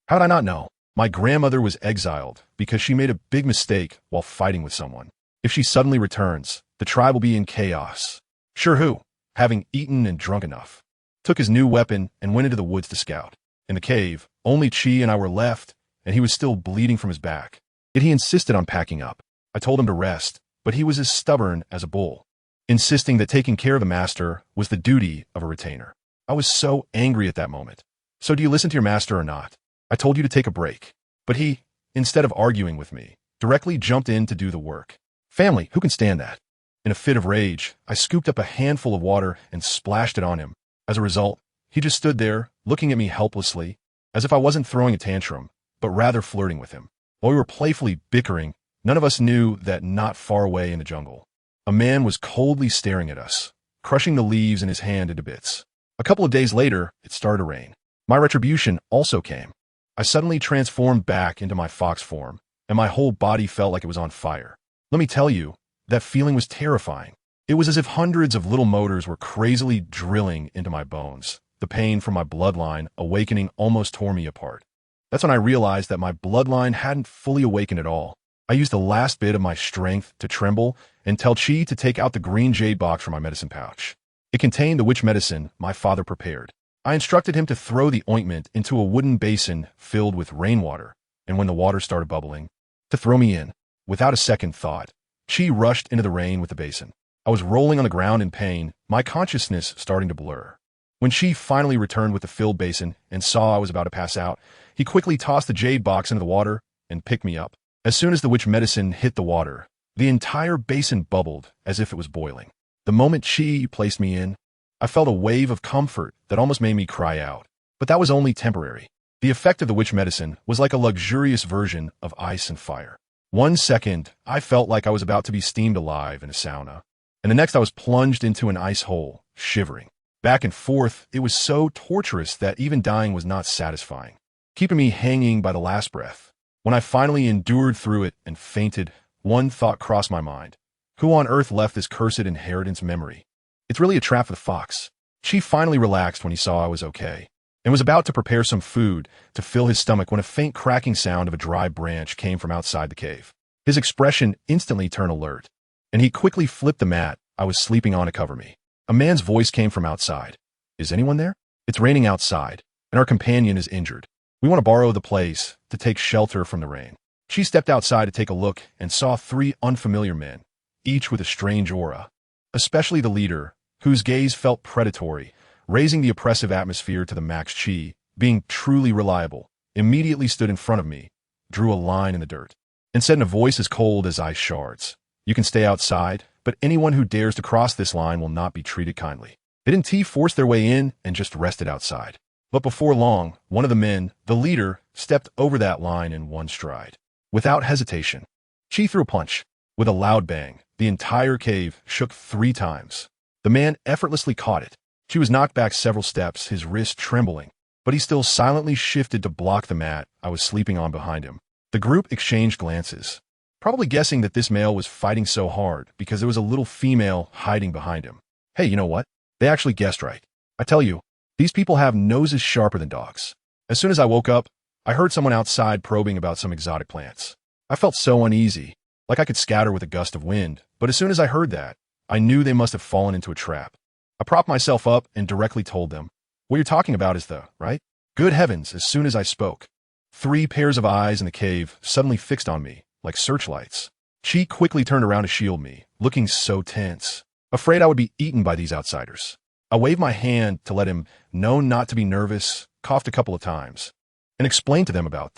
How did I not know? My grandmother was exiled because she made a big mistake while fighting with someone. If she suddenly returns, the tribe will be in chaos. Shirhu, having eaten and drunk enough, took his new weapon and went into the woods to scout. In the cave, only Chi and I were left, and he was still bleeding from his back. Yet he insisted on packing up. I told him to rest, but he was as stubborn as a bull, insisting that taking care of the master was the duty of a retainer. I was so angry at that moment. "So do you listen to your master or not? I told you to take a break." But he, instead of arguing with me, directly jumped in to do the work. Family, who can stand that? In a fit of rage, I scooped up a handful of water and splashed it on him. As a result, he just stood there, looking at me helplessly, as if I wasn't throwing a tantrum, but rather flirting with him. While we were playfully bickering, none of us knew that not far away in the jungle, a man was coldly staring at us, crushing the leaves in his hand into bits. A couple of days later, it started to rain. My retribution also came. I suddenly transformed back into my fox form, and my whole body felt like it was on fire. Let me tell you, that feeling was terrifying. It was as if hundreds of little motors were crazily drilling into my bones. The pain from my bloodline awakening almost tore me apart. That's when I realized that my bloodline hadn't fully awakened at all. I used the last bit of my strength to tremble and tell Chi to take out the green jade box from my medicine pouch. It contained the witch medicine my father prepared. I instructed him to throw the ointment into a wooden basin filled with rainwater, and when the water started bubbling, to throw me in. Without a second thought, Chi rushed into the rain with the basin. I was rolling on the ground in pain, my consciousness starting to blur. When Chi finally returned with the filled basin and saw I was about to pass out, he quickly tossed the jade box into the water and picked me up. As soon as the witch medicine hit the water, the entire basin bubbled as if it was boiling. The moment Chi placed me in, I felt a wave of comfort that almost made me cry out. But that was only temporary. The effect of the witch medicine was like a luxurious version of ice and fire. 1 second, I felt like I was about to be steamed alive in a sauna, and the next I was plunged into an ice hole, shivering. Back and forth, it was so torturous that even dying was not satisfying, keeping me hanging by the last breath. When I finally endured through it and fainted, one thought crossed my mind. Who on earth left this cursed inheritance memory? It's really a trap for the fox. Chi finally relaxed when he saw I was okay, and was about to prepare some food to fill his stomach when a faint cracking sound of a dry branch came from outside the cave. His expression instantly turned alert, and he quickly flipped the mat I was sleeping on to cover me. A man's voice came from outside. Is anyone there? It's raining outside, and our companion is injured. We want to borrow the place to take shelter from the rain. She stepped outside to take a look and saw 3 unfamiliar men, each with a strange aura, especially the leader, whose gaze felt predatory, raising the oppressive atmosphere to the max. Chi, being truly reliable, immediately stood in front of me, drew a line in the dirt, and said in a voice as cold as ice shards, "You can stay outside, but anyone who dares to cross this line will not be treated kindly." They didn't force their way in and just rested outside. But before long, one of the men, the leader, stepped over that line in one stride. Without hesitation, Chi threw a punch. With a loud bang, the entire cave shook 3 times. The man effortlessly caught it. Chi was knocked back several steps, his wrist trembling, but he still silently shifted to block the mat I was sleeping on behind him. The group exchanged glances, probably guessing that this male was fighting so hard because there was a little female hiding behind him. Hey, you know what? They actually guessed right. I tell you, these people have noses sharper than dogs. As soon as I woke up, I heard someone outside probing about some exotic plants. I felt so uneasy, like I could scatter with a gust of wind, but as soon as I heard that, I knew they must have fallen into a trap. I propped myself up and directly told them, "What you're talking about is right?" Good heavens, as soon as I spoke, 3 pairs of eyes in the cave suddenly fixed on me, like searchlights. Chi quickly turned around to shield me, looking so tense, afraid I would be eaten by these outsiders. I waved my hand to let him know not to be nervous, coughed a couple of times, and explained to them about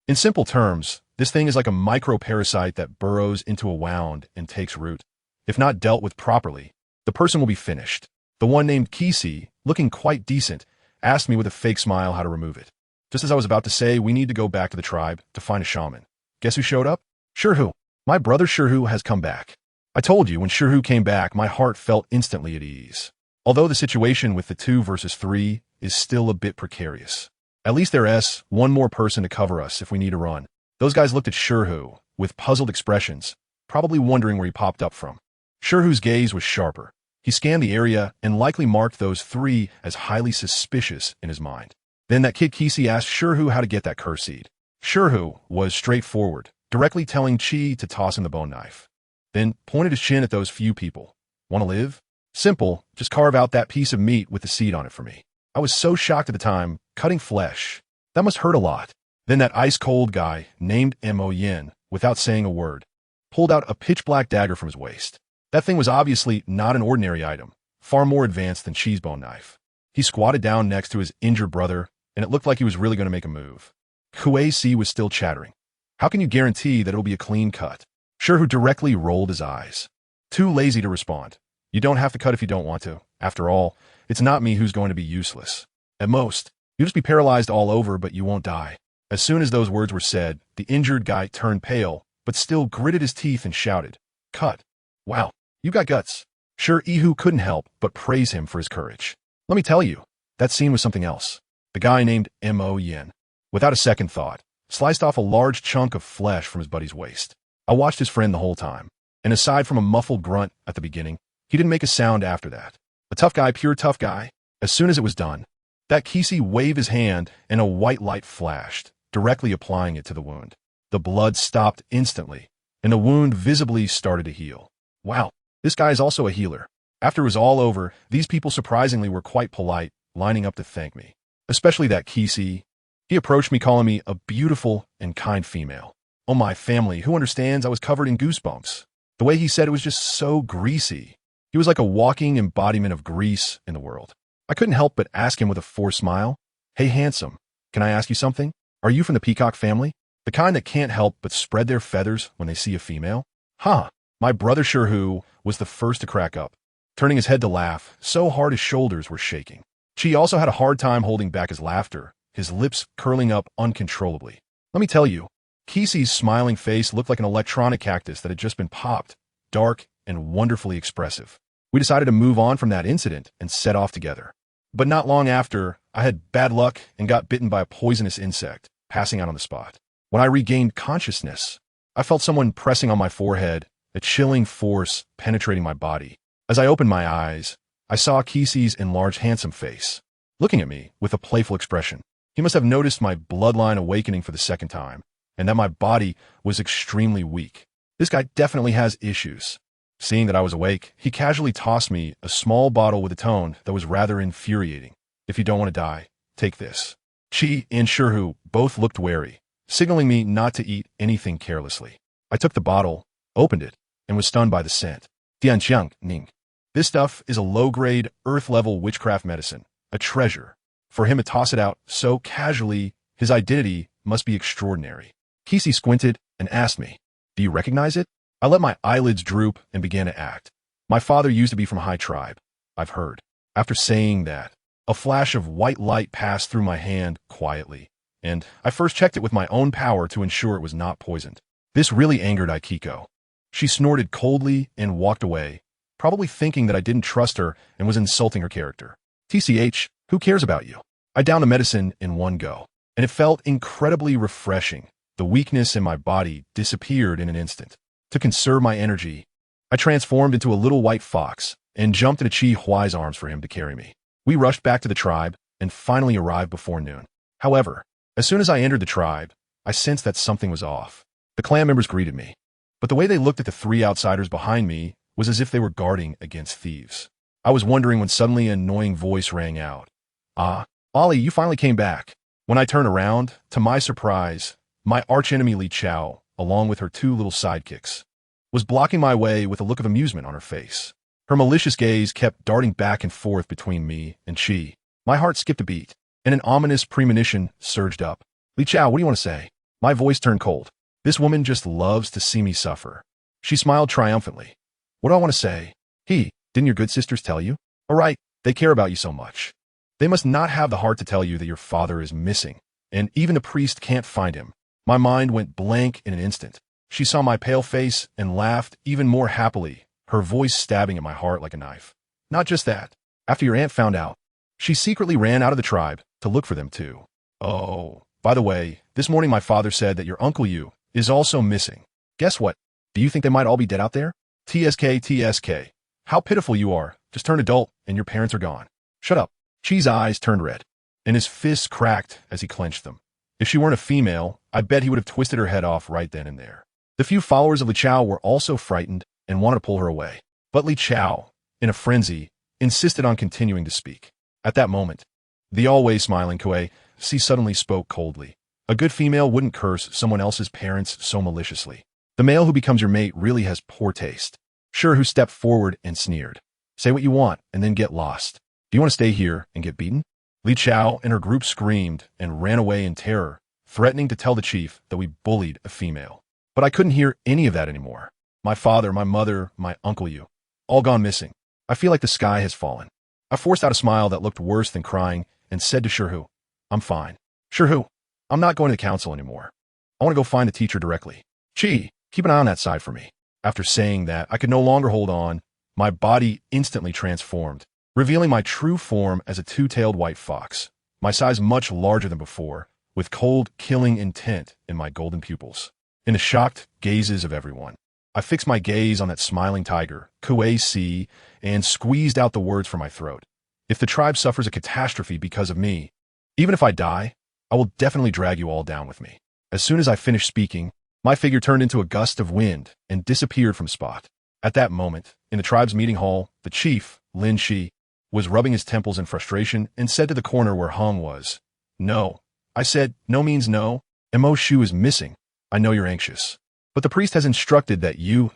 in simple terms, this thing is like a micro-parasite that burrows into a wound and takes root. If not dealt with properly, the person will be finished. The one named Kisi, looking quite decent, asked me with a fake smile how to remove it. Just as I was about to say, we need to go back to the tribe to find a shaman. Guess who showed up? Shirhu. My brother Shirhu has come back. I told you, when Shirhu came back, my heart felt instantly at ease. Although the situation with the 2 versus 3 is still a bit precarious. At least there's one more person to cover us if we need to run. Those guys looked at Shirhu with puzzled expressions, probably wondering where he popped up from. Shirhu's gaze was sharper. He scanned the area and likely marked those 3 as highly suspicious in his mind. Then that kid Kisi asked Shirhu how to get that curse seed. Shirhu was straightforward, directly telling Chi to toss in the bone knife. Then pointed his chin at those few people. Want to live? Simple, just carve out that piece of meat with the seed on it for me. I was so shocked at the time, cutting flesh. That must hurt a lot. Then that ice-cold guy, named Mo Yin, without saying a word, pulled out a pitch-black dagger from his waist. That thing was obviously not an ordinary item, far more advanced than Chi's bone knife. He squatted down next to his injured brother, and it looked like he was really going to make a move. Kuei Si was still chattering. How can you guarantee that it'll be a clean cut? Shirhu directly rolled his eyes. Too lazy to respond. You don't have to cut if you don't want to. After all, it's not me who's going to be useless. At most, you'll just be paralyzed all over, but you won't die. As soon as those words were said, the injured guy turned pale, but still gritted his teeth and shouted, "Cut! Wow, you got guts." Sure, Ihu couldn't help but praise him for his courage. Let me tell you, that scene was something else. The guy named Mo Yin, without a second thought, sliced off a large chunk of flesh from his buddy's waist. I watched his friend the whole time, and aside from a muffled grunt at the beginning, he didn't make a sound after that. A tough guy, pure tough guy. As soon as it was done, that Kisi waved his hand and a white light flashed, directly applying it to the wound. The blood stopped instantly, and the wound visibly started to heal. Wow, this guy is also a healer. After it was all over, these people surprisingly were quite polite, lining up to thank me. Especially that Kisi. He approached me calling me a beautiful and kind female. Oh, my family, who understands I was covered in goosebumps. The way he said it was just so greasy. He was like a walking embodiment of grease in the world. I couldn't help but ask him with a forced smile, "Hey, handsome, can I ask you something? Are you from the peacock family? The kind that can't help but spread their feathers when they see a female?" Huh. My brother Shirhu was the first to crack up, turning his head to laugh, so hard his shoulders were shaking. Chi also had a hard time holding back his laughter, his lips curling up uncontrollably. Let me tell you, Kisi's smiling face looked like an electronic cactus that had just been popped, dark and wonderfully expressive. We decided to move on from that incident and set off together. But not long after, I had bad luck and got bitten by a poisonous insect, passing out on the spot. When I regained consciousness, I felt someone pressing on my forehead, a chilling force penetrating my body. As I opened my eyes, I saw Kisi's enlarged handsome face, looking at me with a playful expression. He must have noticed my bloodline awakening for the second time, and that my body was extremely weak. This guy definitely has issues. Seeing that I was awake, he casually tossed me a small bottle with a tone that was rather infuriating. If you don't want to die, take this. Chi and Shirhu both looked wary, signaling me not to eat anything carelessly. I took the bottle, opened it, and was stunned by the scent. Dianqiang Ning. This stuff is a low-grade, earth-level witchcraft medicine, a treasure. For him to toss it out so casually, his identity must be extraordinary. Kisi squinted and asked me, "Do you recognize it?" I let my eyelids droop and began to act. My father used to be from high tribe, I've heard. After saying that, a flash of white light passed through my hand quietly, and I first checked it with my own power to ensure it was not poisoned. This really angered Aikiko. She snorted coldly and walked away, probably thinking that I didn't trust her and was insulting her character. TCH, who cares about you? I downed the medicine in one go, and it felt incredibly refreshing. The weakness in my body disappeared in an instant. To conserve my energy, I transformed into a little white fox and jumped into Chi Huai's arms for him to carry me. We rushed back to the tribe and finally arrived before noon. However, as soon as I entered the tribe, I sensed that something was off. The clan members greeted me, but the way they looked at the three outsiders behind me was as if they were guarding against thieves. I was wondering when suddenly an annoying voice rang out. "Ah, Ollie, you finally came back." When I turned around, to my surprise, my archenemy Li Chao, along with her two little sidekicks, was blocking my way with a look of amusement on her face. Her malicious gaze kept darting back and forth between me and Chi. My heart skipped a beat, and an ominous premonition surged up. "Li Chao, what do you want to say?" My voice turned cold. This woman just loves to see me suffer. She smiled triumphantly. "What do I want to say? Didn't your good sisters tell you? All right, they care about you so much. They must not have the heart to tell you that your father is missing, and even the priest can't find him." My mind went blank in an instant. She saw my pale face and laughed even more happily, her voice stabbing at my heart like a knife. "Not just that. After your aunt found out, she secretly ran out of the tribe to look for them too. Oh, by the way, this morning my father said that your uncle Yu is also missing. Guess what? Do you think they might all be dead out there? TSK. How pitiful you are. Just turned adult and your parents are gone." "Shut up." Chi's eyes turned red, and his fists cracked as he clenched them. If she weren't a female, I bet he would have twisted her head off right then and there. The few followers of Li Chao were also frightened and wanted to pull her away. But Li Chao, in a frenzy, insisted on continuing to speak. At that moment, the always smiling Kuei Si suddenly spoke coldly. "A good female wouldn't curse someone else's parents so maliciously. The male who becomes your mate really has poor taste." Shirhu stepped forward and sneered. "Say what you want and then get lost. Do you want to stay here and get beaten?" Li Chao and her group screamed and ran away in terror, threatening to tell the chief that we bullied a female. But I couldn't hear any of that anymore. My father, my mother, my uncle Yu, all gone missing. I feel like the sky has fallen. I forced out a smile that looked worse than crying and said to Shirhu, "I'm fine. Shirhu, I'm not going to the council anymore. I want to go find the teacher directly. Chi, keep an eye on that side for me." After saying that, I could no longer hold on. My body instantly transformed, revealing my true form as a two-tailed white fox, my size much larger than before, with cold, killing intent in my golden pupils. In the shocked gazes of everyone, I fixed my gaze on that smiling tiger, Kuei Si, and squeezed out the words from my throat. "If the tribe suffers a catastrophe because of me, even if I die, I will definitely drag you all down with me." As soon as I finished speaking, my figure turned into a gust of wind and disappeared from spot. At that moment, in the tribe's meeting hall, the chief, Lin Shi, was rubbing his temples in frustration and said to the corner where Hung was, "No." I said, "No means no, and Mo Shu is missing. I know you're anxious. But the priest has instructed that you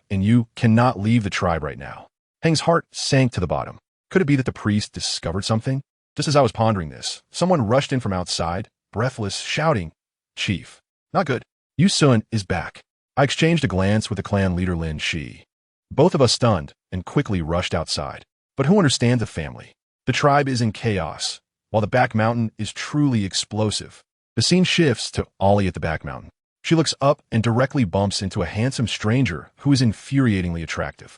cannot leave the tribe right now." Hang's heart sank to the bottom. Could it be that the priest discovered something? Just as I was pondering this, someone rushed in from outside, breathless, shouting, "Chief, not good. Yu Sun is back." I exchanged a glance with the clan leader Lin Shi. Both of us stunned and quickly rushed outside. But who understands a family? The tribe is in chaos, while the back mountain is truly explosive. The scene shifts to Ollie at the back mountain. She looks up and directly bumps into a handsome stranger who is infuriatingly attractive.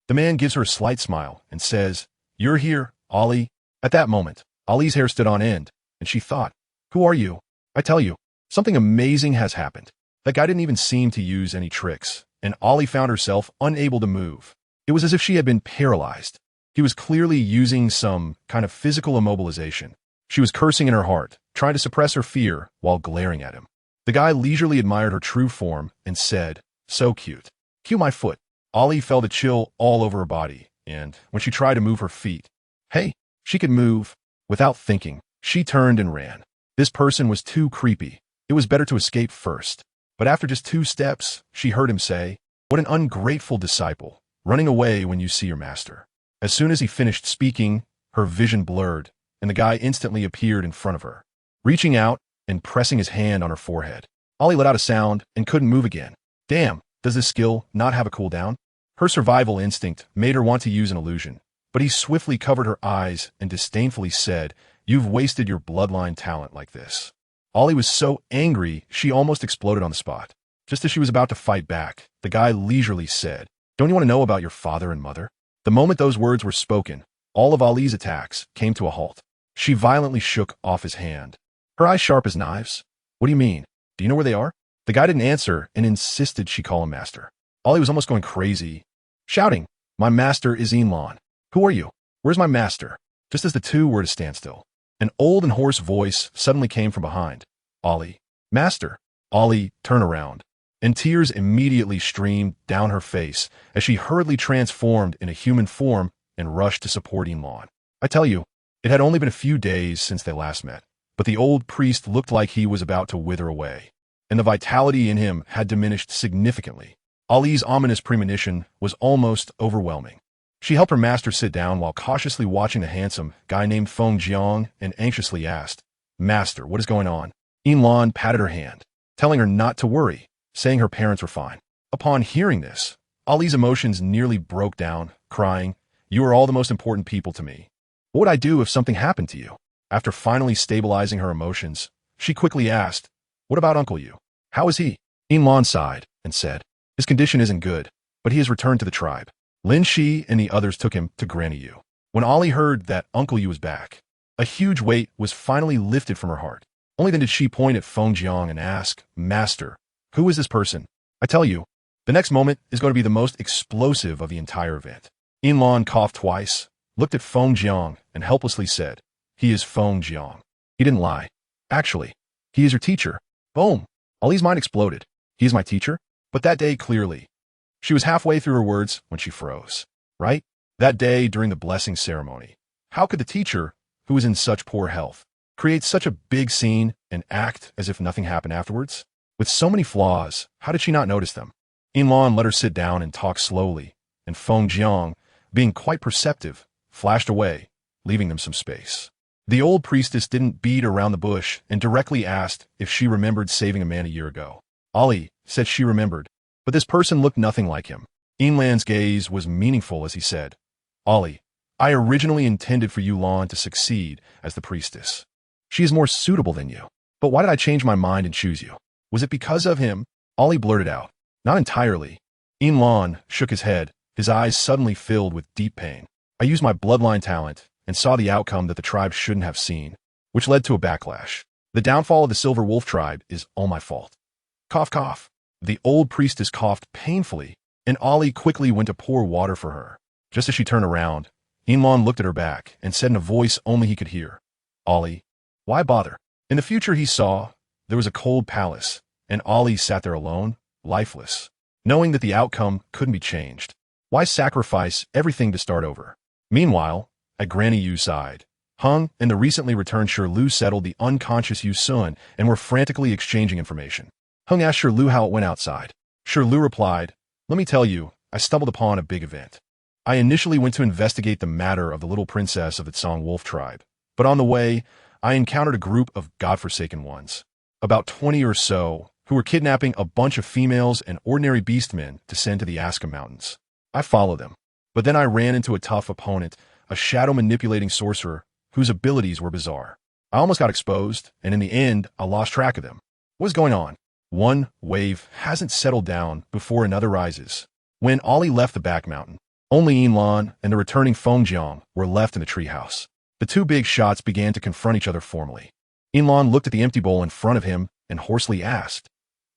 The man gives her a slight smile and says, "You're here, Ollie." At that moment, Ollie's hair stood on end, and she thought, "Who are you?" I tell you, something amazing has happened. That guy didn't even seem to use any tricks, and Ali found herself unable to move. It was as if she had been paralyzed. He was clearly using some kind of physical immobilization. She was cursing in her heart, trying to suppress her fear while glaring at him. The guy leisurely admired her true form and said, "So cute. Cue my foot." Ali felt a chill all over her body, and when she tried to move her feet, hey, she could move. Without thinking, she turned and ran. This person was too creepy. It was better to escape first. But after just 2 steps, she heard him say, "What an ungrateful disciple, running away when you see your master." As soon as he finished speaking, her vision blurred, and the guy instantly appeared in front of her. Reaching out and pressing his hand on her forehead, Ali let out a sound and couldn't move again. Damn, does this skill not have a cooldown? Her survival instinct made her want to use an illusion, but he swiftly covered her eyes and disdainfully said, "You've wasted your bloodline talent like this." Ali was so angry, she almost exploded on the spot. Just as she was about to fight back, the guy leisurely said, "Don't you want to know about your father and mother?" The moment those words were spoken, all of Ali's attacks came to a halt. She violently shook off his hand. Her eyes sharp as knives. "What do you mean? Do you know where they are?" The guy didn't answer and insisted she call him master. Ali was almost going crazy, shouting, "My master is Elon. Who are you? Where's my master?" Just as the two were at a standstill, an old and hoarse voice suddenly came from behind. "Ali, master." Ali turned around, and tears immediately streamed down her face as she hurriedly transformed in a human form and rushed to support Elon. I tell you, it had only been a few days since they last met, but the old priest looked like he was about to wither away, and the vitality in him had diminished significantly. Ali's ominous premonition was almost overwhelming. She helped her master sit down while cautiously watching the handsome guy named Feng Jiang and anxiously asked, "Master, what is going on?" Elon patted her hand, telling her not to worry, saying her parents were fine. Upon hearing this, Ali's emotions nearly broke down, crying, "You are all the most important people to me. What would I do if something happened to you?" After finally stabilizing her emotions, she quickly asked, "What about Uncle Yu? How is he?" Elon sighed and said, "His condition isn't good, but he has returned to the tribe." Lin Shi and the others took him to Granny Yu. When Ali heard that Uncle Yu was back, a huge weight was finally lifted from her heart. Only then did she point at Feng Jiang and ask, "Master, who is this person?" I tell you, the next moment is going to be the most explosive of the entire event. Elon coughed twice, looked at Feng Jiang, and helplessly said, "He is Feng Jiang." He didn't lie. Actually, he is your teacher. Boom. Ali's mind exploded. He is my teacher? But that day, clearly. She was halfway through her words when she froze. Right? That day during the blessing ceremony. How could the teacher, who was in such poor health, create such a big scene and act as if nothing happened afterwards? With so many flaws, how did she not notice them? Elon let her sit down and talk slowly, and Feng Jiang, being quite perceptive, flashed away, leaving them some space. The old priestess didn't beat around the bush and directly asked if she remembered saving a man a year ago. Ali said she remembered, but this person looked nothing like him. Elon's gaze was meaningful as he said, "Ali, I originally intended for Yulon to succeed as the priestess. She is more suitable than you. But why did I change my mind and choose you? Was it because of him?" Ali blurted out. "Not entirely." Elon shook his head, his eyes suddenly filled with deep pain. "I used my bloodline talent and saw the outcome that the tribe shouldn't have seen, which led to a backlash. The downfall of the Silver Wolf tribe is all my fault." Cough, cough. The old priestess coughed painfully, and Ali quickly went to pour water for her. Just as she turned around, Elon looked at her back and said in a voice only he could hear, "Ali, why bother?" In the future he saw, there was a cold palace, and Ali sat there alone, lifeless, knowing that the outcome couldn't be changed. Why sacrifice everything to start over? Meanwhile, at Granny Yu's side, Hung and the recently returned Shirlu settled the unconscious Yu Sun and were frantically exchanging information. Hung asked Shirlu how it went outside. Shirlu replied, "Let me tell you, I stumbled upon a big event. I initially went to investigate the matter of the little princess of the Tsong Wolf tribe, but on the way, I encountered a group of godforsaken ones, about 20 or so, who were kidnapping a bunch of females and ordinary beastmen to send to the Aska Mountains. I followed them, but then I ran into a tough opponent, a shadow-manipulating sorcerer whose abilities were bizarre. I almost got exposed, and in the end, I lost track of them. What's going on? One wave hasn't settled down before another rises. When Ali left the back mountain, only Elon and the returning Feng Jiang were left in the treehouse. The two big shots began to confront each other formally. Elon looked at the empty bowl in front of him and hoarsely asked,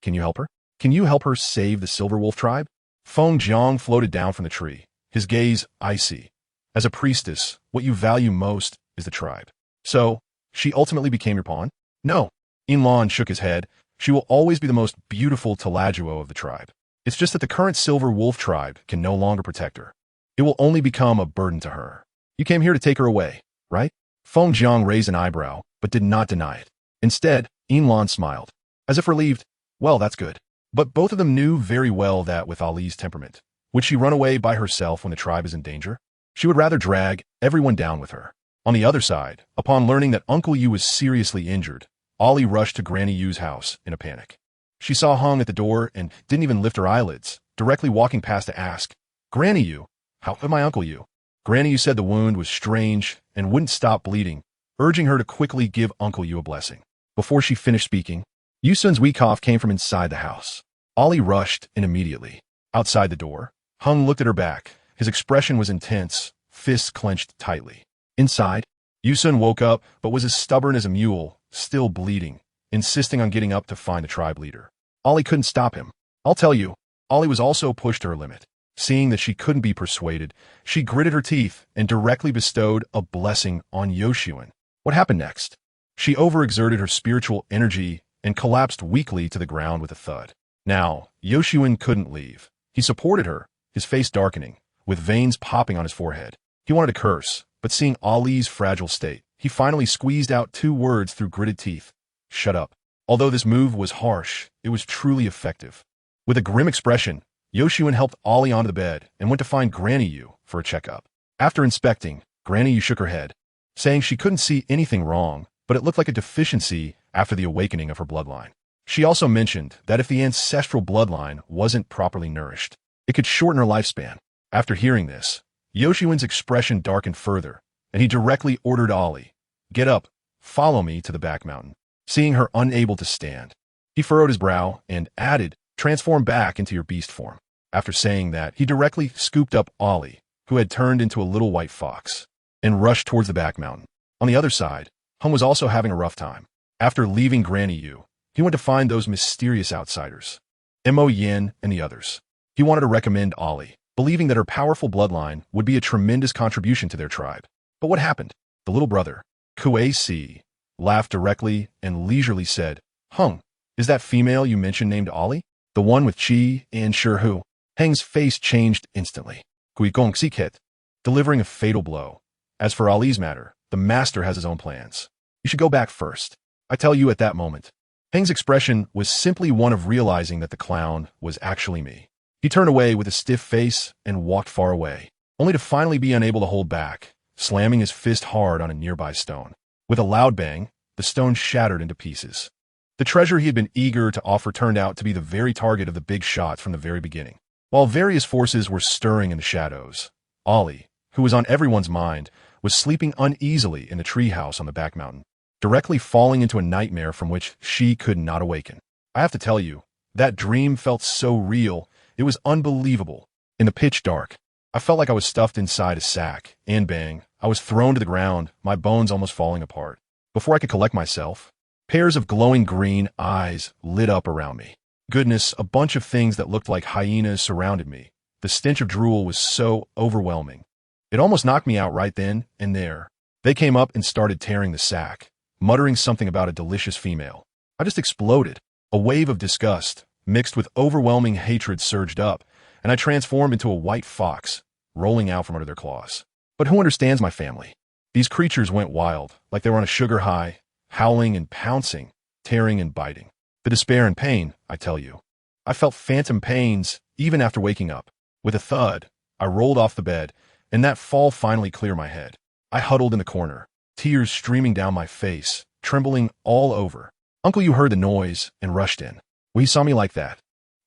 Can you help her? Can you help her save the Silver Wolf tribe? Feng Jiang floated down from the tree, his gaze icy. As a priestess, what you value most is the tribe. So, she ultimately became your pawn? No. Inlan shook his head. She will always be the most beautiful Tuladuo of the tribe. It's just that the current Silver Wolf tribe can no longer protect her. It will only become a burden to her. You came here to take her away, right? Feng Jiang raised an eyebrow, but did not deny it. Instead, Inlan smiled, as if relieved. Well, that's good. But both of them knew very well that with Ali's temperament, would she run away by herself when the tribe is in danger? She would rather drag everyone down with her. On the other side, upon learning that Uncle Yu was seriously injured, Ali rushed to Granny Yu's house in a panic. She saw Hung at the door and didn't even lift her eyelids, directly walking past to ask, Granny Yu, how is my Uncle Yu? Granny Yu said the wound was strange and wouldn't stop bleeding, urging her to quickly give Uncle Yu a blessing. Before she finished speaking, Yusun's weak cough came from inside the house. Ali rushed in immediately. Outside the door, Hung looked at her back. His expression was intense, fists clenched tightly. Inside, Yusun woke up but was as stubborn as a mule, still bleeding, insisting on getting up to find the tribe leader. Ali couldn't stop him. I'll tell you, Ali was also pushed to her limit. Seeing that she couldn't be persuaded, she gritted her teeth and directly bestowed a blessing on Yoshuan. What happened next? She overexerted her spiritual energy and collapsed weakly to the ground with a thud. Now, Yoshuan couldn't leave. He supported her, his face darkening, with veins popping on his forehead. He wanted to curse, but seeing Ali's fragile state, he finally squeezed out 2 words through gritted teeth. Shut up. Although this move was harsh, it was truly effective. With a grim expression, Yoshuan helped Ali onto the bed and went to find Granny Yu for a checkup. After inspecting, Granny Yu shook her head, saying she couldn't see anything wrong, but it looked like a deficiency after the awakening of her bloodline. She also mentioned that if the ancestral bloodline wasn't properly nourished, it could shorten her lifespan. After hearing this, Yoshuan's expression darkened further, and he directly ordered Ali, get up, follow me to the back mountain. Seeing her unable to stand, he furrowed his brow and added, transform back into your beast form. After saying that, he directly scooped up Ali, who had turned into a little white fox, and rushed towards the back mountain. On the other side, Hung was also having a rough time. After leaving Granny Yu, he went to find those mysterious outsiders, Mo Yin and the others. He wanted to recommend Ali, believing that her powerful bloodline would be a tremendous contribution to their tribe. But what happened? The little brother, Kue Si, laughed directly and leisurely said, Hung, is that female you mentioned named Ali? The one with Chi and Sure Who? Heng's face changed instantly. Kui Gong Si Ket, delivering a fatal blow. As for Ali's matter, the master has his own plans. You should go back first. I tell you at that moment. Heng's expression was simply one of realizing that the clown was actually me. He turned away with a stiff face and walked far away, only to finally be unable to hold back, slamming his fist hard on a nearby stone. With a loud bang, the stone shattered into pieces. The treasure he had been eager to offer turned out to be the very target of the big shots from the very beginning. While various forces were stirring in the shadows, Ali, who was on everyone's mind, was sleeping uneasily in the treehouse on the back mountain, directly falling into a nightmare from which she could not awaken. I have to tell you, that dream felt so real, it was unbelievable. In the pitch dark, I felt like I was stuffed inside a sack, and bang, I was thrown to the ground, my bones almost falling apart. Before I could collect myself, pairs of glowing green eyes lit up around me. Goodness, a bunch of things that looked like hyenas surrounded me. The stench of drool was so overwhelming. It almost knocked me out right then and there. They came up and started tearing the sack, muttering something about a delicious female. I just exploded. A wave of disgust, mixed with overwhelming hatred, surged up, and I transformed into a white fox, rolling out from under their claws. But who understands my family? These creatures went wild, like they were on a sugar high, howling and pouncing, tearing and biting. The despair and pain, I tell you. I felt phantom pains even after waking up. With a thud, I rolled off the bed, and that fall finally cleared my head. I huddled in the corner, tears streaming down my face, trembling all over. Uncle Yu heard the noise and rushed in. When he saw me like that,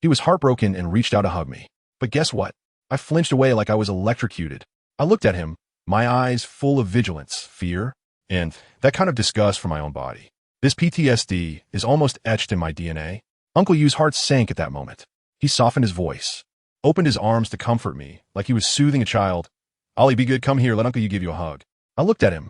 he was heartbroken and reached out to hug me. But guess what? I flinched away like I was electrocuted. I looked at him, my eyes full of vigilance, fear, and that kind of disgust for my own body. This PTSD is almost etched in my DNA. Uncle Yu's heart sank at that moment. He softened his voice, opened his arms to comfort me like he was soothing a child. Ali, be good, come here, let Uncle Yu give you a hug. I looked at him,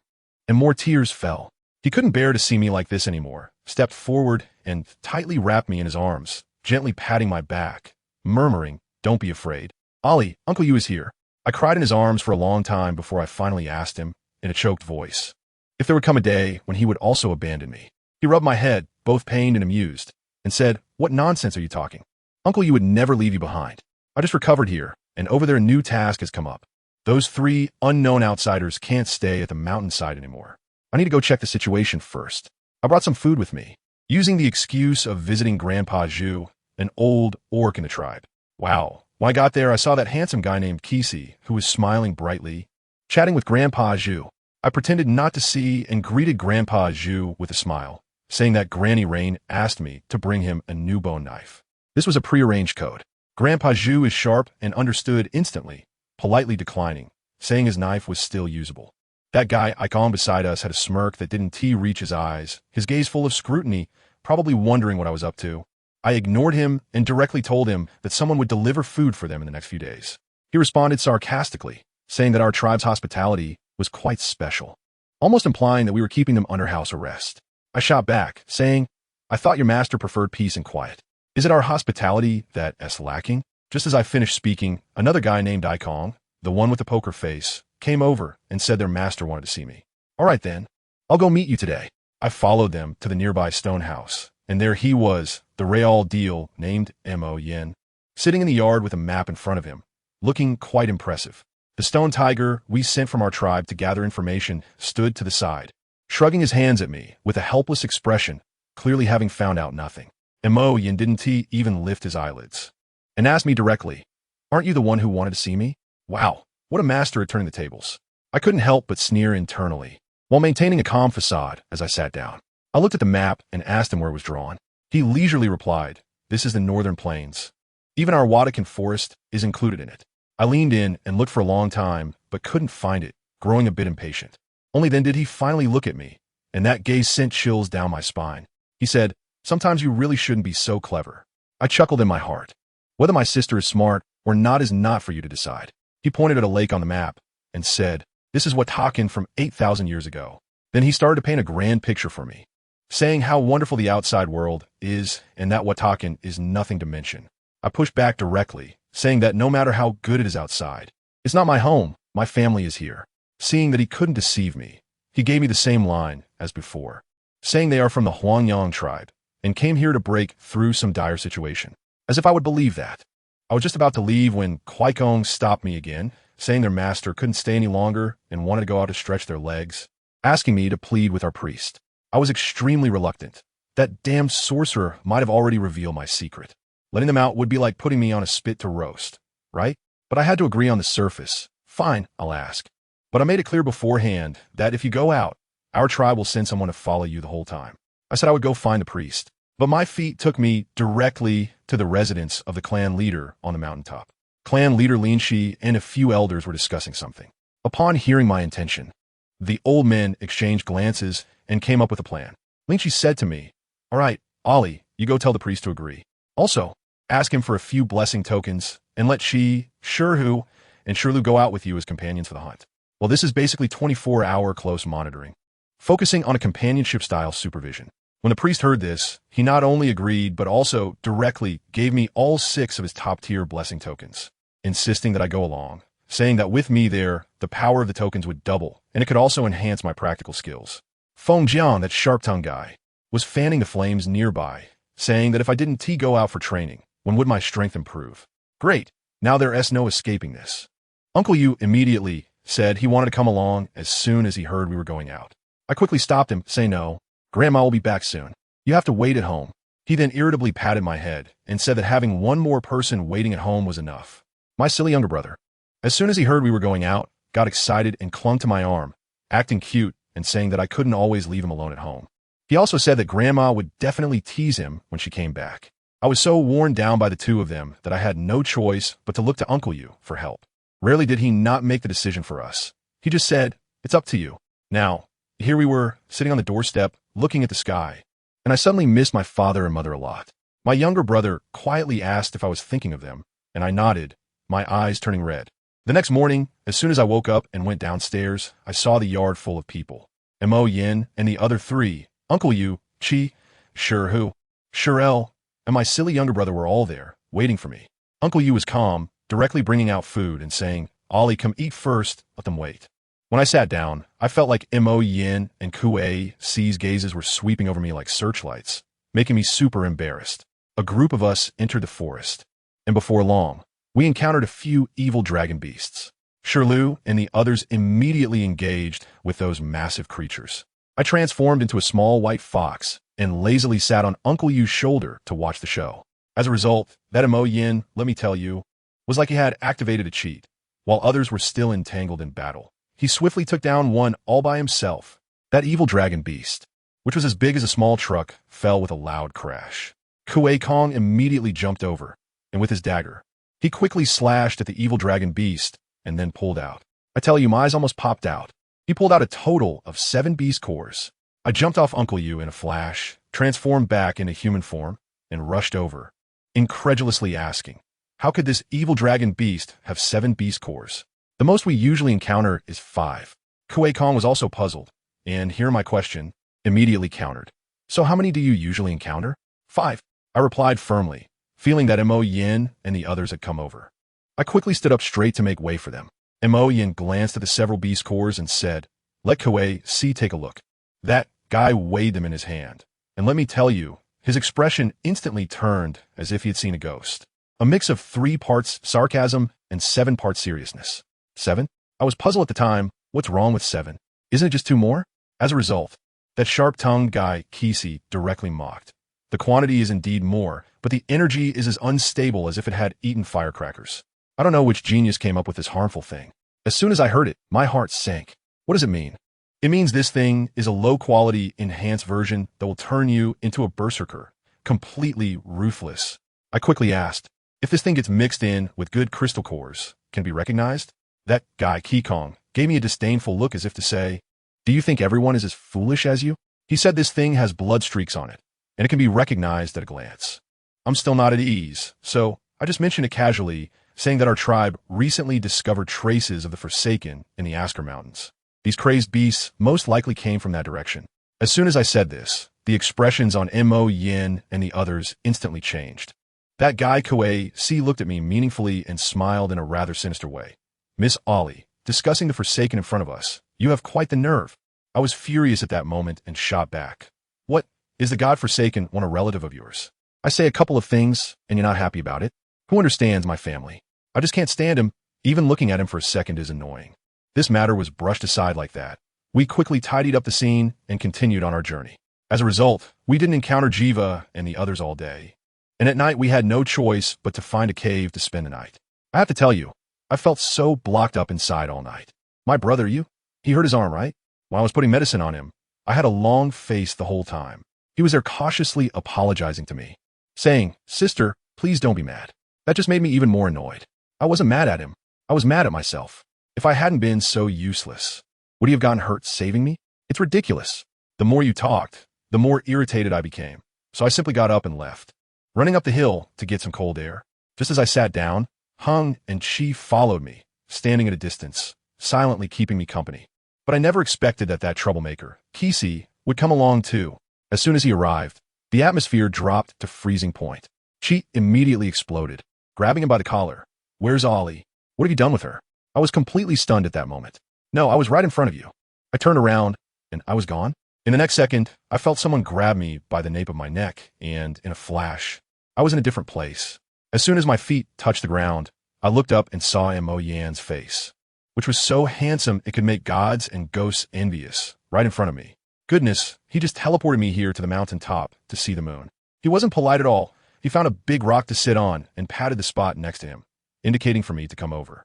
and more tears fell. He couldn't bear to see me like this anymore, stepped forward and tightly wrapped me in his arms, gently patting my back, murmuring, "Don't be afraid. Ollie, Uncle Yu is here." I cried in his arms for a long time before I finally asked him, in a choked voice, if there would come a day when he would also abandon me. He rubbed my head, both pained and amused, and said, "What nonsense are you talking? Uncle Yu would never leave you behind. I just recovered here, and over there a new task has come up. Those 3 unknown outsiders can't stay at the mountainside anymore. I need to go check the situation first. I brought some food with me, using the excuse of visiting Grandpa Zhu, an old orc in the tribe. Wow. When I got there, I saw that handsome guy named Kisi, who was smiling brightly, chatting with Grandpa Zhu. I pretended not to see and greeted Grandpa Zhu with a smile, saying that Granny Rain asked me to bring him a new bone knife. This was a prearranged code. Grandpa Zhu is sharp and understood instantly, politely declining, saying his knife was still usable. That guy icon beside us had a smirk that didn't reach his eyes, his gaze full of scrutiny, probably wondering what I was up to. I ignored him and directly told him that someone would deliver food for them in the next few days. He responded sarcastically, saying that our tribe's hospitality was quite special, almost implying that we were keeping them under house arrest. I shot back, saying, "I thought your master preferred peace and quiet. Is it our hospitality that's lacking?" Just as I finished speaking, another guy named Ikong, the one with the poker face, came over and said their master wanted to see me. "All right then, I'll go meet you today." I followed them to the nearby stone house, and there he was, the real deal named Mo Yin, sitting in the yard with a map in front of him, looking quite impressive. The stone tiger we sent from our tribe to gather information stood to the side, shrugging his hands at me with a helpless expression, clearly having found out nothing. Mo Yin didn't even lift his eyelids, and asked me directly, "Aren't you the one who wanted to see me?" Wow, what a master at turning the tables. I couldn't help but sneer internally, while maintaining a calm facade as I sat down. I looked at the map and asked him where it was drawn. He leisurely replied, "This is the northern plains. Even our Watakan Forest is included in it." I leaned in and looked for a long time, but couldn't find it, growing a bit impatient. Only then did he finally look at me, and that gaze sent chills down my spine. He said, "Sometimes you really shouldn't be so clever." I chuckled in my heart. Whether my sister is smart or not is not for you to decide. He pointed at a lake on the map and said, "This is Watakan from 8,000 years ago." Then he started to paint a grand picture for me, saying how wonderful the outside world is and that Watakan is nothing to mention. I pushed back directly, saying that no matter how good it is outside, it's not my home, my family is here. Seeing that he couldn't deceive me, he gave me the same line as before, saying they are from the Huangyang tribe and came here to break through some dire situation. As if I would believe that. I was just about to leave when Kwaikong stopped me again, saying their master couldn't stay any longer and wanted to go out to stretch their legs, asking me to plead with our priest. I was extremely reluctant. That damned sorcerer might have already revealed my secret. Letting them out would be like putting me on a spit to roast, right? But I had to agree on the surface. "Fine, I'll ask. But I made it clear beforehand that if you go out, our tribe will send someone to follow you the whole time." I said I would go find the priest, but my feet took me directly to the residence of the clan leader on the mountaintop. Clan leader Lin Shi and a few elders were discussing something. Upon hearing my intention, the old men exchanged glances and came up with a plan. Lin Shi said to me, "All right, Ollie, you go tell the priest to agree. Also, ask him for a few blessing tokens and let Shi, Shurhu, and Shurlu go out with you as companions for the hunt." Well, this is basically 24-hour close monitoring, focusing on a companionship-style supervision. When the priest heard this, he not only agreed, but also directly gave me all 6 of his top-tier blessing tokens, insisting that I go along, saying that with me there, the power of the tokens would double, and it could also enhance my practical skills. Feng Jiang, that sharp-tongued guy, was fanning the flames nearby, saying that if I didn't go out for training, when would my strength improve? Great, now there's no escaping this. Uncle Yu immediately said he wanted to come along as soon as he heard we were going out. I quickly stopped him, saying no, Grandma will be back soon. You have to wait at home. He then irritably patted my head and said that having one more person waiting at home was enough. My silly younger brother. As soon as he heard we were going out, got excited and clung to my arm, acting cute and saying that I couldn't always leave him alone at home. He also said that Grandma would definitely tease him when she came back. I was so worn down by the two of them that I had no choice but to look to Uncle Yu for help. Rarely did he not make the decision for us. He just said, "It's up to you." Now, here we were, sitting on the doorstep, looking at the sky, and I suddenly missed my father and mother a lot. My younger brother quietly asked if I was thinking of them, and I nodded, my eyes turning red. The next morning, as soon as I woke up and went downstairs, I saw the yard full of people. Mo Yin and the other 3, Uncle Yu, Chi, Shurhu, Shurel, and my silly younger brother were all there, waiting for me. Uncle Yu was calm, directly bringing out food and saying, "Ollie, come eat first, let them wait." When I sat down, I felt like Mo Yin and Kue C's gazes were sweeping over me like searchlights, making me super embarrassed. A group of us entered the forest, and before long, we encountered a few evil dragon beasts. Shirlu and the others immediately engaged with those massive creatures. I transformed into a small white fox and lazily sat on Uncle Yu's shoulder to watch the show. As a result, that Mo Yin, let me tell you, was like he had activated a cheat, while others were still entangled in battle. He swiftly took down one all by himself. That evil dragon beast, which was as big as a small truck, fell with a loud crash. Kue Kong immediately jumped over, and with his dagger, he quickly slashed at the evil dragon beast and then pulled out. I tell you, my eyes almost popped out. He pulled out a total of 7 beast cores. I jumped off Uncle Yu in a flash, transformed back into human form, and rushed over, incredulously asking, how could this evil dragon beast have 7 beast cores? The most we usually encounter is 5. Kue Kong was also puzzled, and here my question immediately countered. So how many do you usually encounter? 5. I replied firmly, feeling that Mo Yin and the others had come over. I quickly stood up straight to make way for them. Mo Yin glanced at the several beast cores and said, "Let Kue C take a look." That guy weighed them in his hand, and let me tell you, his expression instantly turned as if he had seen a ghost. A mix of 3 parts sarcasm and 7 parts seriousness. 7? I was puzzled at the time. What's wrong with 7? Isn't it just 2 more? As a result, that sharp-tongued guy, Kisi, directly mocked. The quantity is indeed more, but the energy is as unstable as if it had eaten firecrackers. I don't know which genius came up with this harmful thing. As soon as I heard it, my heart sank. What does it mean? It means this thing is a low-quality, enhanced version that will turn you into a berserker, completely ruthless. I quickly asked, if this thing gets mixed in with good crystal cores, can it be recognized? That guy, Kong, gave me a disdainful look as if to say, "Do you think everyone is as foolish as you?" He said this thing has blood streaks on it, and it can be recognized at a glance. I'm still not at ease, so I just mentioned it casually, saying that our tribe recently discovered traces of the Forsaken in the Asker Mountains. These crazed beasts most likely came from that direction. As soon as I said this, the expressions on Mo Yin and the others instantly changed. That guy Kue C looked at me meaningfully and smiled in a rather sinister way. "Miss Ollie, discussing the Forsaken in front of us, you have quite the nerve." I was furious at that moment and shot back. "What, is the God Forsaken one a relative of yours? I say a couple of things, and you're not happy about it? Who understands my family? I just can't stand him. Even looking at him for a second is annoying." This matter was brushed aside like that. We quickly tidied up the scene and continued on our journey. As a result, we didn't encounter Jiva and the others all day. And at night we had no choice but to find a cave to spend the night. I have to tell you, I felt so blocked up inside all night. My brother, he hurt his arm, right? While I was putting medicine on him, I had a long face the whole time. He was there cautiously apologizing to me, saying, "Sister, please don't be mad." That just made me even more annoyed. I wasn't mad at him. I was mad at myself. If I hadn't been so useless, would he have gotten hurt saving me? It's ridiculous. The more you talked, the more irritated I became. So I simply got up and left, running up the hill to get some cold air. Just as I sat down, Hung and Chi followed me, standing at a distance, silently keeping me company. But I never expected that troublemaker, Kisi, would come along too. As soon as he arrived, the atmosphere dropped to freezing point. Chi immediately exploded, grabbing him by the collar. "Where's Ollie? What have you done with her?" I was completely stunned at that moment. "No, I was right in front of you." I turned around, and I was gone. In the next second, I felt someone grab me by the nape of my neck, and in a flash, I was in a different place. As soon as my feet touched the ground, I looked up and saw Mo Yan's face, which was so handsome it could make gods and ghosts envious, right in front of me. Goodness, he just teleported me here to the mountain top to see the moon. He wasn't polite at all. He found a big rock to sit on and patted the spot next to him, indicating for me to come over.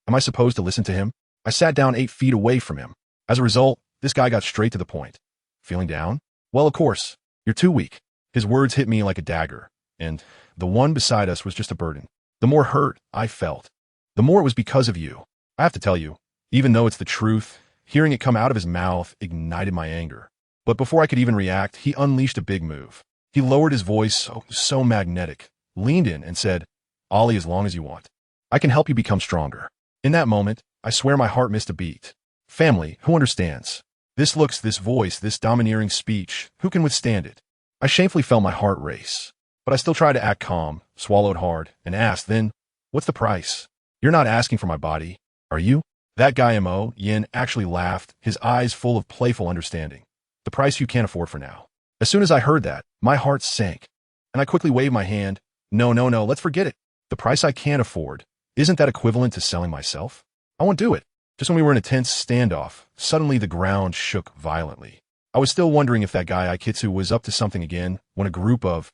Am I supposed to listen to him? I sat down 8 feet away from him. As a result, this guy got straight to the point. "Feeling down? Well, of course. You're too weak." His words hit me like a dagger, and the one beside us was just a burden. The more hurt I felt, the more it was because of you. I have to tell you, even though it's the truth, hearing it come out of his mouth ignited my anger. But before I could even react, he unleashed a big move. He lowered his voice, so magnetic, leaned in and said, "Ollie, as long as you want, I can help you become stronger." In that moment, I swear my heart missed a beat. Family, who understands? This looks, this voice, this domineering speech, who can withstand it? I shamefully felt my heart race. But I still tried to act calm, swallowed hard, and asked, then, what's the price? You're not asking for my body, are you? That guy Mo, Yin, actually laughed, his eyes full of playful understanding. The price you can't afford for now. As soon as I heard that, my heart sank, and I quickly waved my hand. No, let's forget it. The price I can't afford. Isn't that equivalent to selling myself? I won't do it. Just when we were in a tense standoff, suddenly the ground shook violently. I was still wondering if that guy Aikitsu was up to something again when a group of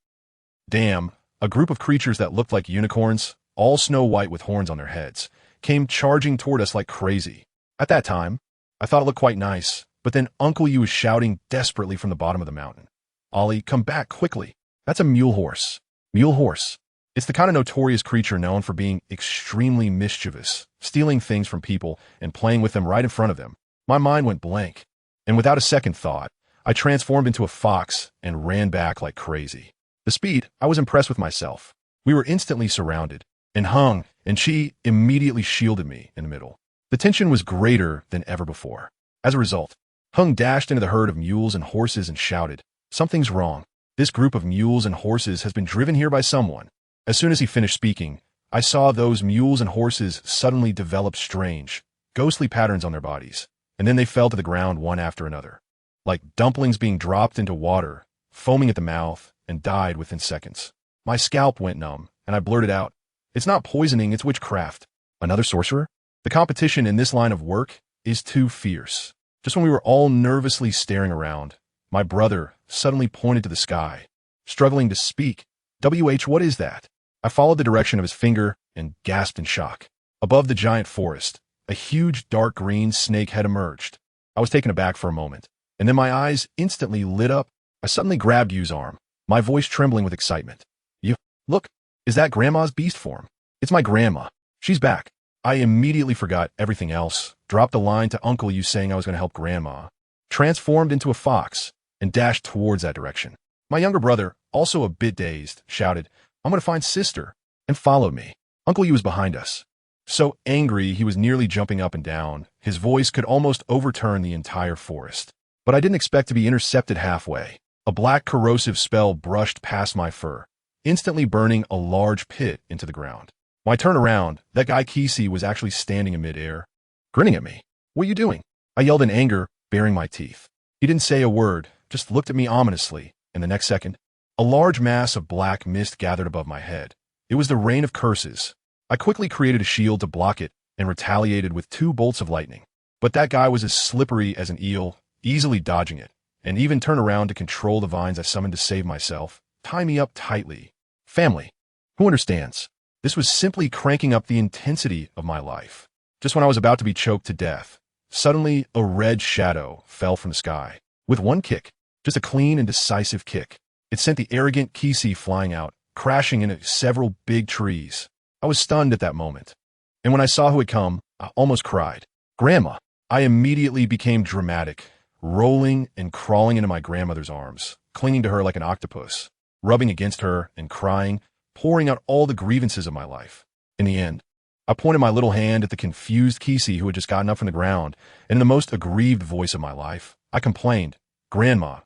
creatures that looked like unicorns, all snow white with horns on their heads, came charging toward us like crazy. At that time, I thought it looked quite nice, but then Uncle Yu was shouting desperately from the bottom of the mountain. Ollie, come back quickly. That's a mule horse. Mule horse. It's the kind of notorious creature known for being extremely mischievous, stealing things from people and playing with them right in front of them. My mind went blank, and without a second thought, I transformed into a fox and ran back like crazy. The speed, I was impressed with myself. We were instantly surrounded, and Hung and Chi immediately shielded me in the middle. The tension was greater than ever before. As a result, Hung dashed into the herd of mules and horses and shouted, "Something's wrong. This group of mules and horses has been driven here by someone." As soon as he finished speaking, I saw those mules and horses suddenly develop strange, ghostly patterns on their bodies, and then they fell to the ground one after another, like dumplings being dropped into water, foaming at the mouth, and died within seconds. My scalp went numb, and I blurted out, "It's not poisoning, it's witchcraft." Another sorcerer? The competition in this line of work is too fierce. Just when we were all nervously staring around, my brother suddenly pointed to the sky, struggling to speak. What is that?" I followed the direction of his finger and gasped in shock. Above the giant forest, a huge dark green snake had emerged. I was taken aback for a moment, and then my eyes instantly lit up. I suddenly grabbed Yu's arm, my voice trembling with excitement. "You, look, is that Grandma's beast form? It's my grandma. She's back." I immediately forgot everything else, dropped a line to Uncle Yu saying I was going to help Grandma, transformed into a fox, and dashed towards that direction. My younger brother, also a bit dazed, shouted, "I'm going to find Sister," and followed me. Uncle Yu was behind us. So angry he was nearly jumping up and down, his voice could almost overturn the entire forest. But I didn't expect to be intercepted halfway. A black corrosive spell brushed past my fur, instantly burning a large pit into the ground. When I turned around, that guy Kisi was actually standing in midair, grinning at me. "What are you doing?" I yelled in anger, baring my teeth. He didn't say a word, just looked at me ominously, and the next second, a large mass of black mist gathered above my head. It was the rain of curses. I quickly created a shield to block it and retaliated with 2 bolts of lightning. But that guy was as slippery as an eel, easily dodging it, and even turned around to control the vines I summoned to save myself, tie me up tightly. Family, who understands? This was simply cranking up the intensity of my life. Just when I was about to be choked to death, suddenly a red shadow fell from the sky. With one kick, just a clean and decisive kick, it sent the arrogant Kisi flying out, crashing into several big trees. I was stunned at that moment, and when I saw who had come, I almost cried. "Grandma!" I immediately became dramatic, rolling and crawling into my grandmother's arms, clinging to her like an octopus, rubbing against her and crying, pouring out all the grievances of my life. In the end, I pointed my little hand at the confused Kisi who had just gotten up from the ground, and in the most aggrieved voice of my life, I complained, Grandma,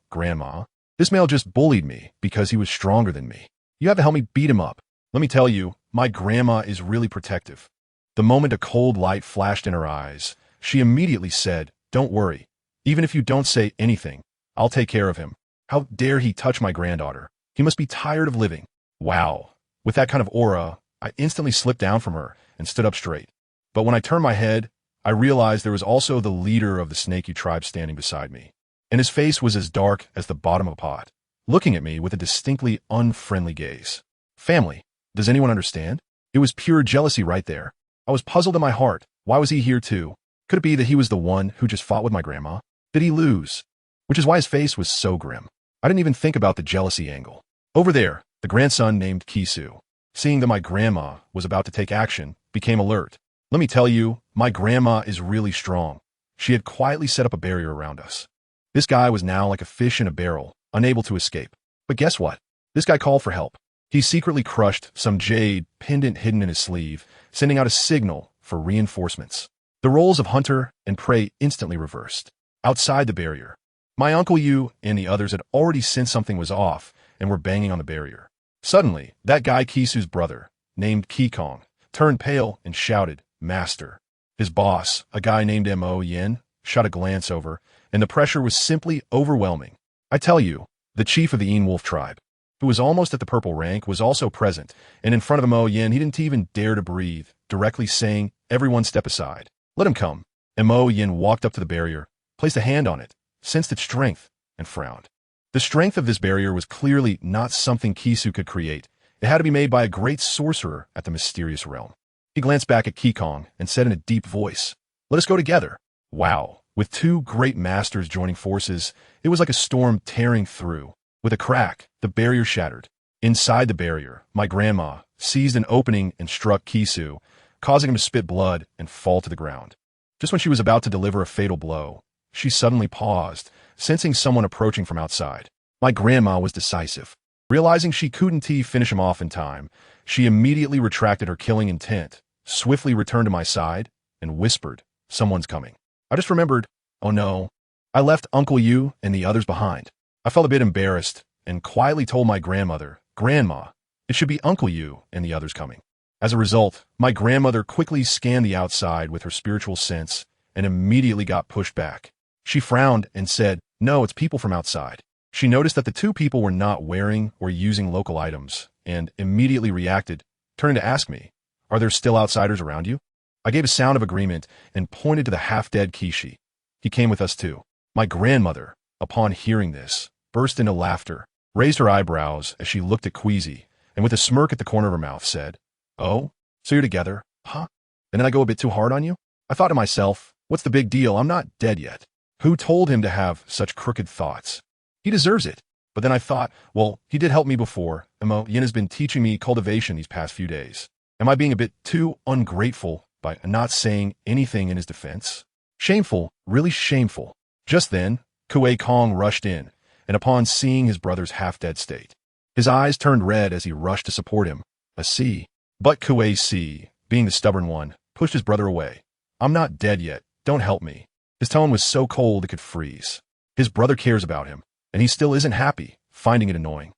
this male just bullied me because he was stronger than me. You have to help me beat him up. Let me tell you, my grandma is really protective." The moment a cold light flashed in her eyes, she immediately said, "Don't worry. Even if you don't say anything, I'll take care of him. How dare he touch my granddaughter? He must be tired of living." Wow. With that kind of aura, I instantly slipped down from her and stood up straight. But when I turned my head, I realized there was also the leader of the Snaky tribe standing beside me, and his face was as dark as the bottom of a pot, looking at me with a distinctly unfriendly gaze. Family, does anyone understand? It was pure jealousy right there. I was puzzled in my heart. Why was he here too? Could it be that he was the one who just fought with my grandma? Did he lose? Which is why his face was so grim. I didn't even think about the jealousy angle. Over there, the grandson named Kisu, seeing that my grandma was about to take action, became alert. Let me tell you, my grandma is really strong. She had quietly set up a barrier around us. This guy was now like a fish in a barrel, unable to escape. But guess what? This guy called for help. He secretly crushed some jade pendant hidden in his sleeve, sending out a signal for reinforcements. The roles of hunter and prey instantly reversed. Outside the barrier, my Uncle Yu and the others had already sensed something was off and were banging on the barrier. Suddenly, that guy Kisu's brother, named Kikong, turned pale and shouted, "Master." His boss, a guy named Mo Yin, shot a glance over, and the pressure was simply overwhelming. I tell you, the chief of the Een Wolf tribe, who was almost at the purple rank, was also present, and in front of Mo Yin he didn't even dare to breathe, directly saying, "Everyone step aside. Let him come." Mo Yin walked up to the barrier, placed a hand on it, sensed its strength, and frowned. The strength of this barrier was clearly not something Kisu could create. It had to be made by a great sorcerer at the mysterious realm. He glanced back at Kikong and said in a deep voice, "Let us go together." Wow. With two great masters joining forces, it was like a storm tearing through. With a crack, the barrier shattered. Inside the barrier, my grandma seized an opening and struck Kisu, causing him to spit blood and fall to the ground. Just when she was about to deliver a fatal blow, she suddenly paused, sensing someone approaching from outside. My grandma was decisive. Realizing she couldn't finish him off in time, she immediately retracted her killing intent, swiftly returned to my side, and whispered, "Someone's coming." I just remembered, oh no, I left Uncle Yu and the others behind. I felt a bit embarrassed and quietly told my grandmother, "Grandma, it should be Uncle Yu and the others coming." As a result, my grandmother quickly scanned the outside with her spiritual sense and immediately got pushed back. She frowned and said, "No, it's people from outside." She noticed that the two people were not wearing or using local items and immediately reacted, turning to ask me, "Are there still outsiders around you?" I gave a sound of agreement and pointed to the half-dead Kishi. He came with us too. My grandmother, upon hearing this, burst into laughter, raised her eyebrows as she looked at Queasy, and with a smirk at the corner of her mouth said, "Oh, so you're together, huh? And did I go a bit too hard on you?" I thought to myself, what's the big deal? I'm not dead yet. Who told him to have such crooked thoughts? He deserves it. But then I thought, well, he did help me before. Mo Yin has been teaching me cultivation these past few days. Am I being a bit too ungrateful by not saying anything in his defense? Shameful, really shameful. Just then, Kuei Kong rushed in, and upon seeing his brother's half-dead state, his eyes turned red as he rushed to support him. But Kuei Si, being the stubborn one, pushed his brother away. "I'm not dead yet. Don't help me." His tone was so cold it could freeze. His brother cares about him, and he still isn't happy, finding it annoying.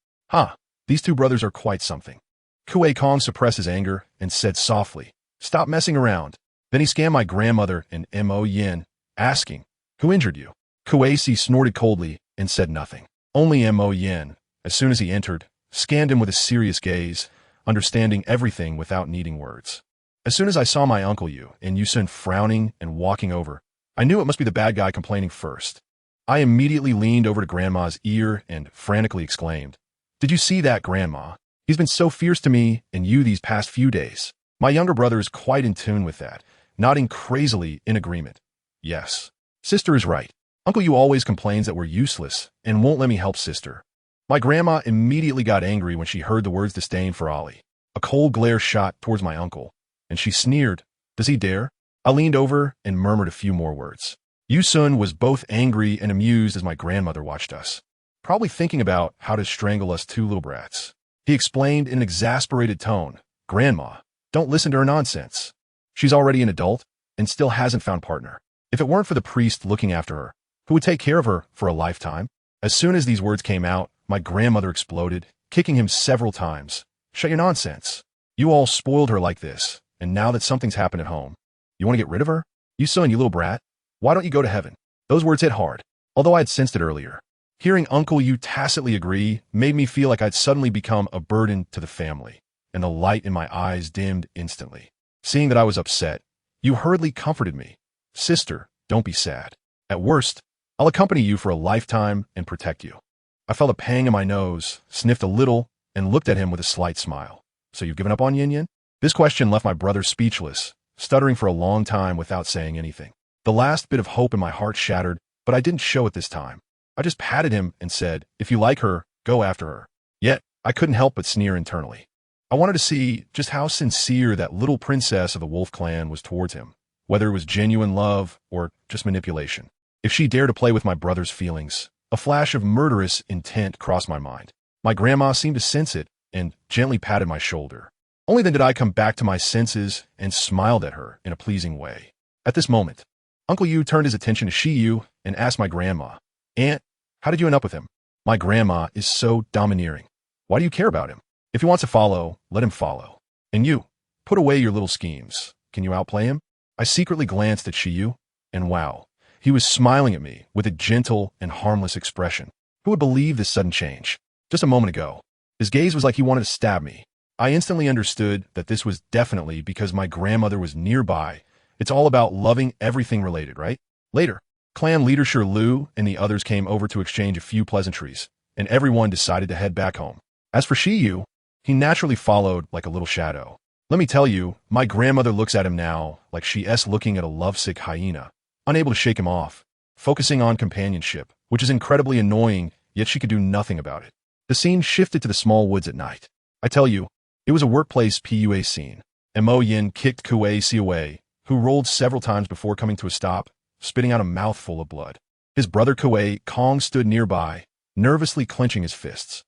These two brothers are quite something. Kuei Kong suppressed his anger and said softly, "Stop messing around." Then he scanned my grandmother and Mo Yin, asking, "Who injured you?" Kuei Si snorted coldly and said nothing. Only Mo Yin, as soon as he entered, scanned him with a serious gaze, understanding everything without needing words. As soon as I saw my Uncle Yu and Yusun frowning and walking over, I knew it must be the bad guy complaining first. I immediately leaned over to Grandma's ear and frantically exclaimed, "Did you see that, Grandma? He's been so fierce to me and you these past few days." My younger brother is quite in tune with that, nodding crazily in agreement. "Yes, sister is right. Uncle Yu always complains that we're useless and won't let me help sister." My grandma immediately got angry when she heard the words disdain for Ali. A cold glare shot towards my uncle, and she sneered, "Does he dare?" I leaned over and murmured a few more words. Yusun was both angry and amused as my grandmother watched us, probably thinking about how to strangle us two little brats. He explained in an exasperated tone, "Grandma, don't listen to her nonsense. She's already an adult and still hasn't found partner. If it weren't for the priest looking after her, who would take care of her for a lifetime?" As soon as these words came out, my grandmother exploded, kicking him several times. "Shut your nonsense. You all spoiled her like this, and now that something's happened at home, you want to get rid of her? You little brat. Why don't you go to heaven?" Those words hit hard, although I had sensed it earlier. Hearing Uncle Yu tacitly agree made me feel like I'd suddenly become a burden to the family, and the light in my eyes dimmed instantly. Seeing that I was upset, Yu hurriedly comforted me. "Sister, don't be sad. At worst, I'll accompany you for a lifetime and protect you." I felt a pang in my nose, sniffed a little, and looked at him with a slight smile. "So you've given up on Yin Yin?" This question left my brother speechless, stuttering for a long time without saying anything. The last bit of hope in my heart shattered, but I didn't show it this time. I just patted him and said, "If you like her, go after her." Yet, I couldn't help but sneer internally. I wanted to see just how sincere that little princess of the Wolf clan was towards him, whether it was genuine love or just manipulation. If she dared to play with my brother's feelings, a flash of murderous intent crossed my mind. My grandma seemed to sense it and gently patted my shoulder. Only then did I come back to my senses and smiled at her in a pleasing way. At this moment, Uncle Yu turned his attention to Shiyu and asked my grandma, "Aunt, how did you end up with him?" My grandma is so domineering. "Why do you care about him?" If he wants to follow, let him follow. And you, put away your little schemes. Can you outplay him? I secretly glanced at Shiyu, and wow, he was smiling at me with a gentle and harmless expression. Who would believe this sudden change? Just a moment ago, his gaze was like he wanted to stab me. I instantly understood that this was definitely because my grandmother was nearby. It's all about loving everything related, right? Later, clan leader Lu and the others came over to exchange a few pleasantries, and everyone decided to head back home. As for Shiyu, he naturally followed like a little shadow. Let me tell you, my grandmother looks at him now like she's looking at a lovesick hyena, unable to shake him off, focusing on companionship, which is incredibly annoying, yet she could do nothing about it. The scene shifted to the small woods at night. I tell you, it was a workplace PUA scene. Mo Yin kicked Kuei-si away, who rolled several times before coming to a stop, spitting out a mouthful of blood. His brother Kuei Kong stood nearby, nervously clenching his fists.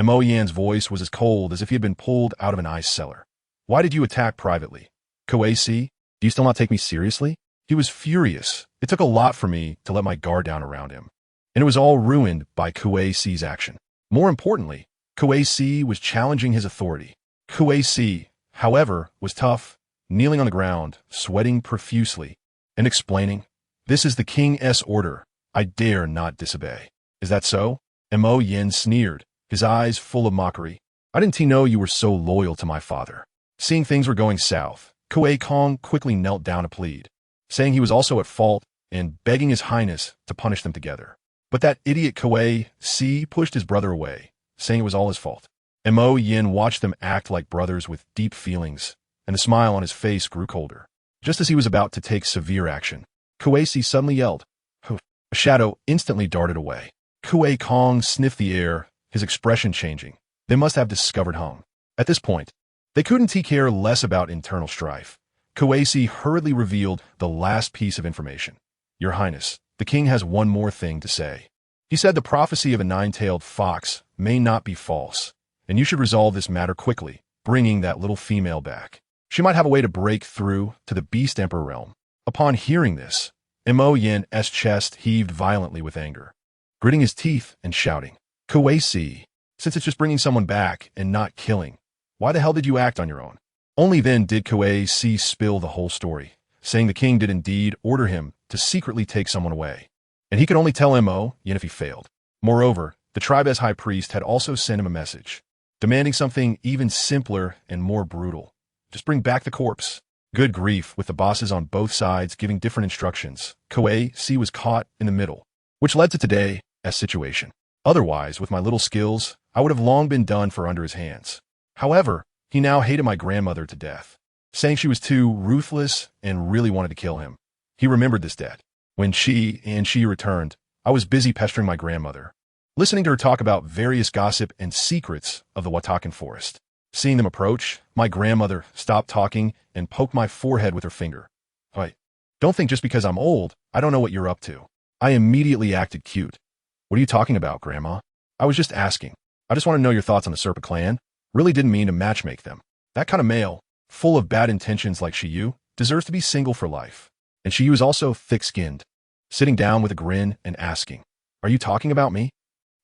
Mo Yan's voice was as cold as if he had been pulled out of an ice cellar. Why did you attack privately? Kuei-si, do you still not take me seriously? He was furious. It took a lot for me to let my guard down around him. And it was all ruined by Kuei-si's action. More importantly, Kuei-si was challenging his authority. Kuei-si, however, was tough, kneeling on the ground, sweating profusely, and explaining, "This is the king's order. I dare not disobey." Is that so? Mo Yin sneered, his eyes full of mockery. I didn't know you were so loyal to my father. Seeing things were going south, Kuei Kong quickly knelt down to plead, saying he was also at fault and begging his highness to punish them together. But that idiot Kuei-si pushed his brother away, saying it was all his fault. Mo Yin watched them act like brothers with deep feelings, and the smile on his face grew colder. Just as he was about to take severe action, Kuei-si suddenly yelled, "Hoof." A shadow instantly darted away. Kuei Kong sniffed the air, his expression changing. They must have discovered home. At this point, they couldn't care less about internal strife. Kuei-si hurriedly revealed the last piece of information. "Your Highness, the king has one more thing to say. He said the prophecy of a nine-tailed fox may not be false, and you should resolve this matter quickly, bringing that little female back. She might have a way to break through to the Beast Emperor realm." Upon hearing this, Mo Yin's chest heaved violently with anger, gritting his teeth and shouting, "Kuei-si, since it's just bringing someone back and not killing, why the hell did you act on your own?" Only then did Kuei-si spill the whole story, saying the king did indeed order him to secretly take someone away, and he could only tell Mo Yin if he failed. Moreover, the tribe's high priest had also sent him a message, demanding something even simpler and more brutal. Just bring back the corpse. Good grief, with the bosses on both sides giving different instructions, Kuei-si was caught in the middle, which led to today's situation. Otherwise, with my little skills, I would have long been done for under his hands. However, he now hated my grandmother to death, saying she was too ruthless and really wanted to kill him. He remembered this debt. When she returned, I was busy pestering my grandmother, listening to her talk about various gossip and secrets of the Watakan Forest. Seeing them approach, my grandmother stopped talking and poked my forehead with her finger. "Hey, don't think just because I'm old, I don't know what you're up to." I immediately acted cute. "What are you talking about, Grandma? I was just asking. I just want to know your thoughts on the Serpent clan. Really didn't mean to matchmake them. That kind of male, full of bad intentions like Shiyu, deserves to be single for life." And Shiyu is also thick-skinned, sitting down with a grin and asking, "Are you talking about me?"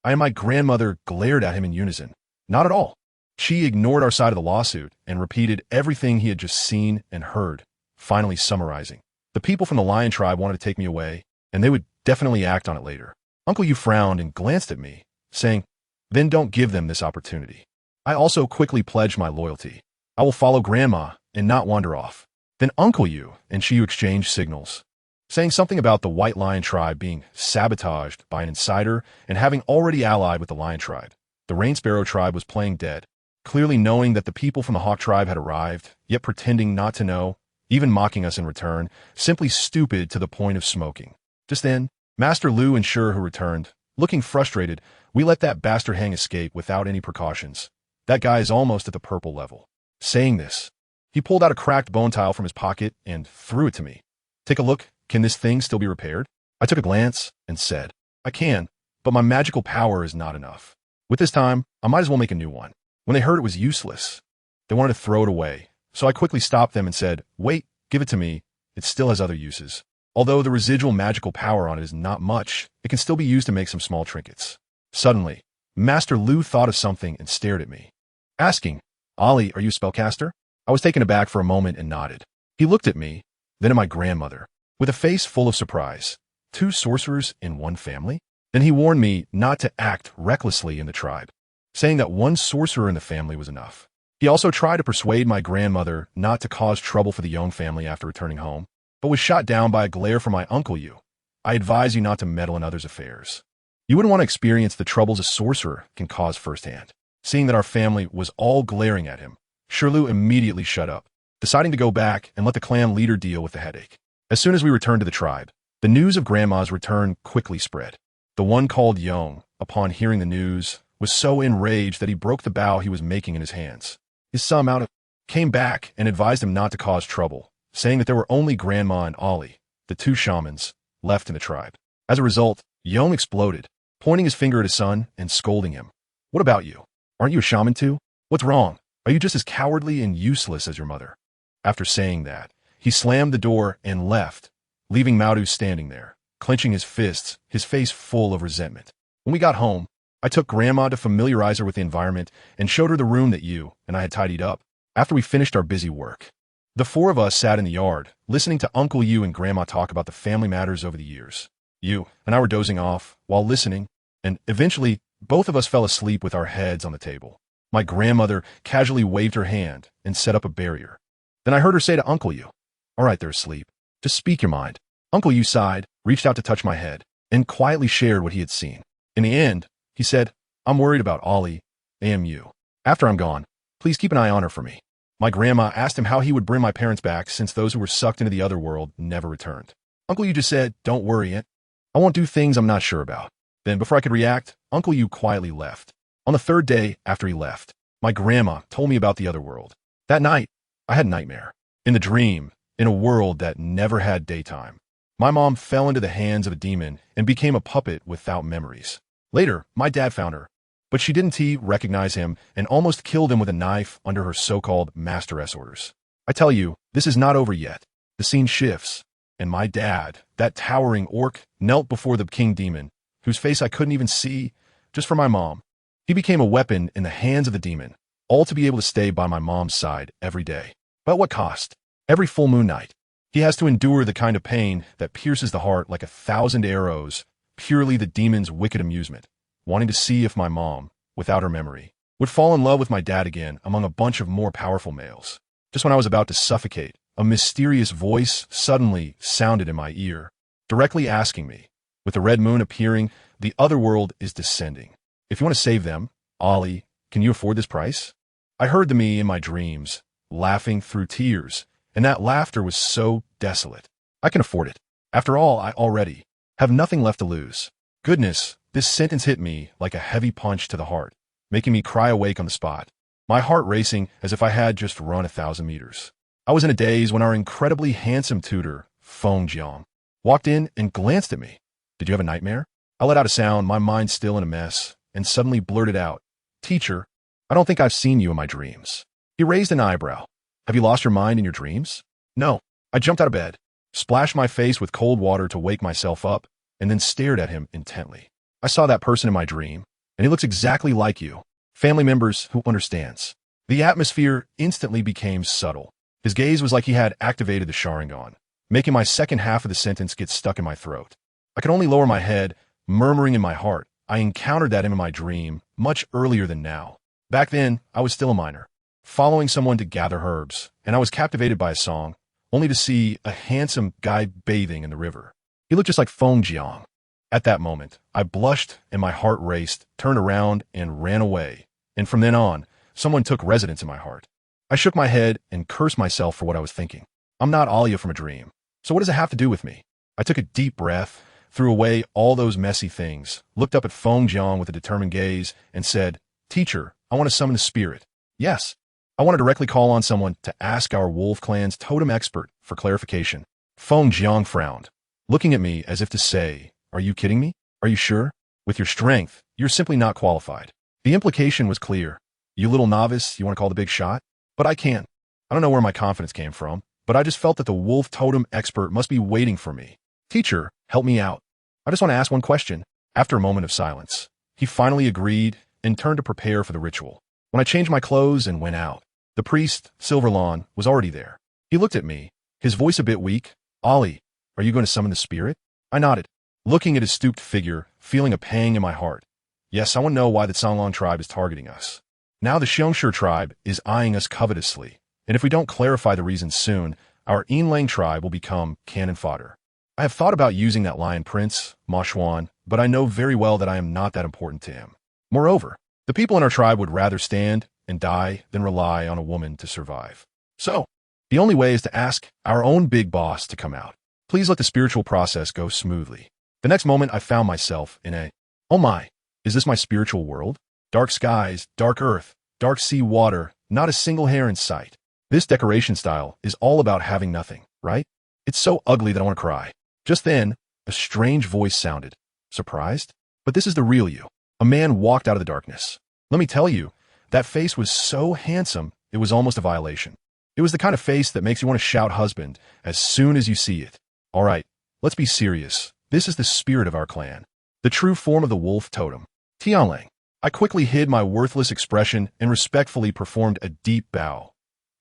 I and my grandmother glared at him in unison. Not at all. She ignored our side of the lawsuit and repeated everything he had just seen and heard, finally summarizing. "The people from the Lion tribe wanted to take me away, and they would definitely act on it later." Uncle Yu frowned and glanced at me, saying, "Then don't give them this opportunity." I also quickly pledged my loyalty. "I will follow Grandma and not wander off." Then Uncle Yu and Shiyu exchanged signals, saying something about the White Lion tribe being sabotaged by an insider and having already allied with the Lion tribe. The Rain Sparrow tribe was playing dead, clearly knowing that the people from the Hawk tribe had arrived, yet pretending not to know, even mocking us in return, simply stupid to the point of smoking. Just then, Master Lu and Shur, who returned, looking frustrated. "We let that bastard hang escape without any precautions. That guy is almost at the purple level." Saying this, he pulled out a cracked bone tile from his pocket and threw it to me. "Take a look. Can this thing still be repaired?" I took a glance and said, "I can, but my magical power is not enough. With this time, I might as well make a new one." When they heard it was useless, they wanted to throw it away, so I quickly stopped them and said, "Wait, give it to me. It still has other uses. Although the residual magical power on it is not much, it can still be used to make some small trinkets." Suddenly, Master Lu thought of something and stared at me. asking, "Ali, are you a spellcaster?" I was taken aback for a moment and nodded. He looked at me, then at my grandmother, with a face full of surprise. 2 sorcerers in one family? Then he warned me not to act recklessly in the tribe, saying that 1 sorcerer in the family was enough. He also tried to persuade my grandmother not to cause trouble for the Young family after returning home, but was shot down by a glare from my uncle Yu. I advise you not to meddle in others' affairs. You wouldn't want to experience the troubles a sorcerer can cause firsthand. Seeing that our family was all glaring at him, Shirlu immediately shut up, deciding to go back and let the clan leader deal with the headache. As soon as we returned to the tribe, the news of Grandma's return quickly spread. The one called Young, upon hearing the news, was so enraged that he broke the bow he was making in his hands. His son came back and advised him not to cause trouble, saying that there were only Grandma and Ali, the 2 shamans, left in the tribe. As a result, Young exploded, pointing his finger at his son and scolding him. "What about you? Aren't you a shaman too? What's wrong? Are you just as cowardly and useless as your mother?" After saying that, he slammed the door and left, leaving Maudu standing there, clenching his fists, his face full of resentment. When we got home, I took Grandma to familiarize her with the environment and showed her the room that Yu and I had tidied up. After we finished our busy work, the 4 of us sat in the yard, listening to Uncle Yu and Grandma talk about the family matters over the years. Yu and I were dozing off while listening, and eventually both of us fell asleep with our heads on the table. My grandmother casually waved her hand and set up a barrier. Then I heard her say to Uncle Yu, "All right, they're asleep. Just speak your mind." Uncle Yu sighed, reached out to touch my head, and quietly shared what he had seen. In the end, he said, "I'm worried about Ollie, AMU. After I'm gone, please keep an eye on her for me." My grandma asked him how he would bring my parents back since those who were sucked into the other world never returned. Uncle Yu just said, "Don't worry, I won't do things I'm not sure about." Then, before I could react, Uncle Yu quietly left. On the 3rd day after he left, my grandma told me about the other world. That night, I had a nightmare. In the dream, in a world that never had daytime, my mom fell into the hands of a demon and became a puppet without memories. Later, my dad found her, but she didn't recognize him and almost killed him with a knife under her so-called masteress orders. I tell you, this is not over yet. The scene shifts, and my dad, that towering orc, knelt before the king demon, whose face I couldn't even see, just for my mom. He became a weapon in the hands of the demon, all to be able to stay by my mom's side every day. But at what cost? Every full moon night, he has to endure the kind of pain that pierces the heart like 1,000 arrows, purely the demon's wicked amusement, wanting to see if my mom, without her memory, would fall in love with my dad again among a bunch of more powerful males. Just when I was about to suffocate, a mysterious voice suddenly sounded in my ear, directly asking me, with the red moon appearing, the other world is descending. If you want to save them, Ollie, can you afford this price? I heard the me in my dreams, laughing through tears, and that laughter was so desolate. I can afford it. After all, I already have nothing left to lose. Goodness, this sentence hit me like a heavy punch to the heart, making me cry awake on the spot, my heart racing as if I had just run 1,000 meters. I was in a daze when our incredibly handsome tutor, Feng Jiang, walked in and glanced at me. "Did you have a nightmare?" I let out a sound, my mind still in a mess, and suddenly blurted out, "Teacher, I don't think I've seen you in my dreams." He raised an eyebrow. "Have you lost your mind in your dreams?" "No." I jumped out of bed, splashed my face with cold water to wake myself up, and then stared at him intently. "I saw that person in my dream, and he looks exactly like you. Family members who understands." The atmosphere instantly became subtle. His gaze was like he had activated the Sharingan, making my second half of the sentence get stuck in my throat. I could only lower my head, murmuring in my heart, I encountered that in my dream much earlier than now. Back then, I was still a minor, following someone to gather herbs, and I was captivated by a song, only to see a handsome guy bathing in the river. He looked just like Feng Jiang. At that moment, I blushed and my heart raced, turned around, and ran away. And from then on, someone took residence in my heart. I shook my head and cursed myself for what I was thinking. I'm not Alia from a dream, so what does it have to do with me? I took a deep breath, threw away all those messy things, looked up at Feng Jiang with a determined gaze, and said, "Teacher, I want to summon the spirit." Yes, I want to directly call on someone to ask our wolf clan's totem expert for clarification. Feng Jiang frowned, looking at me as if to say, "Are you kidding me? Are you sure? With your strength, you're simply not qualified." The implication was clear. You little novice, you want to call the big shot? But I can't. I don't know where my confidence came from, but I just felt that the wolf totem expert must be waiting for me. "Teacher, help me out. I just want to ask one question." After a moment of silence, he finally agreed and turned to prepare for the ritual. When I changed my clothes and went out, the priest, Silverlawn, was already there. He looked at me, his voice a bit weak. "Ollie, are you going to summon the spirit?" I nodded, looking at his stooped figure, feeling a pang in my heart. Yes, I want to know why the Songlong tribe is targeting us. Now the Xiongshur tribe is eyeing us covetously, and if we don't clarify the reason soon, our Yinlang tribe will become cannon fodder. I have thought about using that lion prince, Ma Xuan, but I know very well that I am not that important to him. Moreover, the people in our tribe would rather stand and die than rely on a woman to survive. So, the only way is to ask our own big boss to come out. Please let the spiritual process go smoothly. The next moment I found myself in a, oh my, is this my spiritual world? Dark skies, dark earth, dark sea water, not a single hair in sight. This decoration style is all about having nothing, right? It's so ugly that I want to cry. Just then, a strange voice sounded. Surprised? But this is the real you. A man walked out of the darkness. Let me tell you, that face was so handsome, it was almost a violation. It was the kind of face that makes you want to shout husband as soon as you see it. All right, let's be serious. This is the spirit of our clan. The true form of the wolf totem. Tianlang. I quickly hid my worthless expression and respectfully performed a deep bow.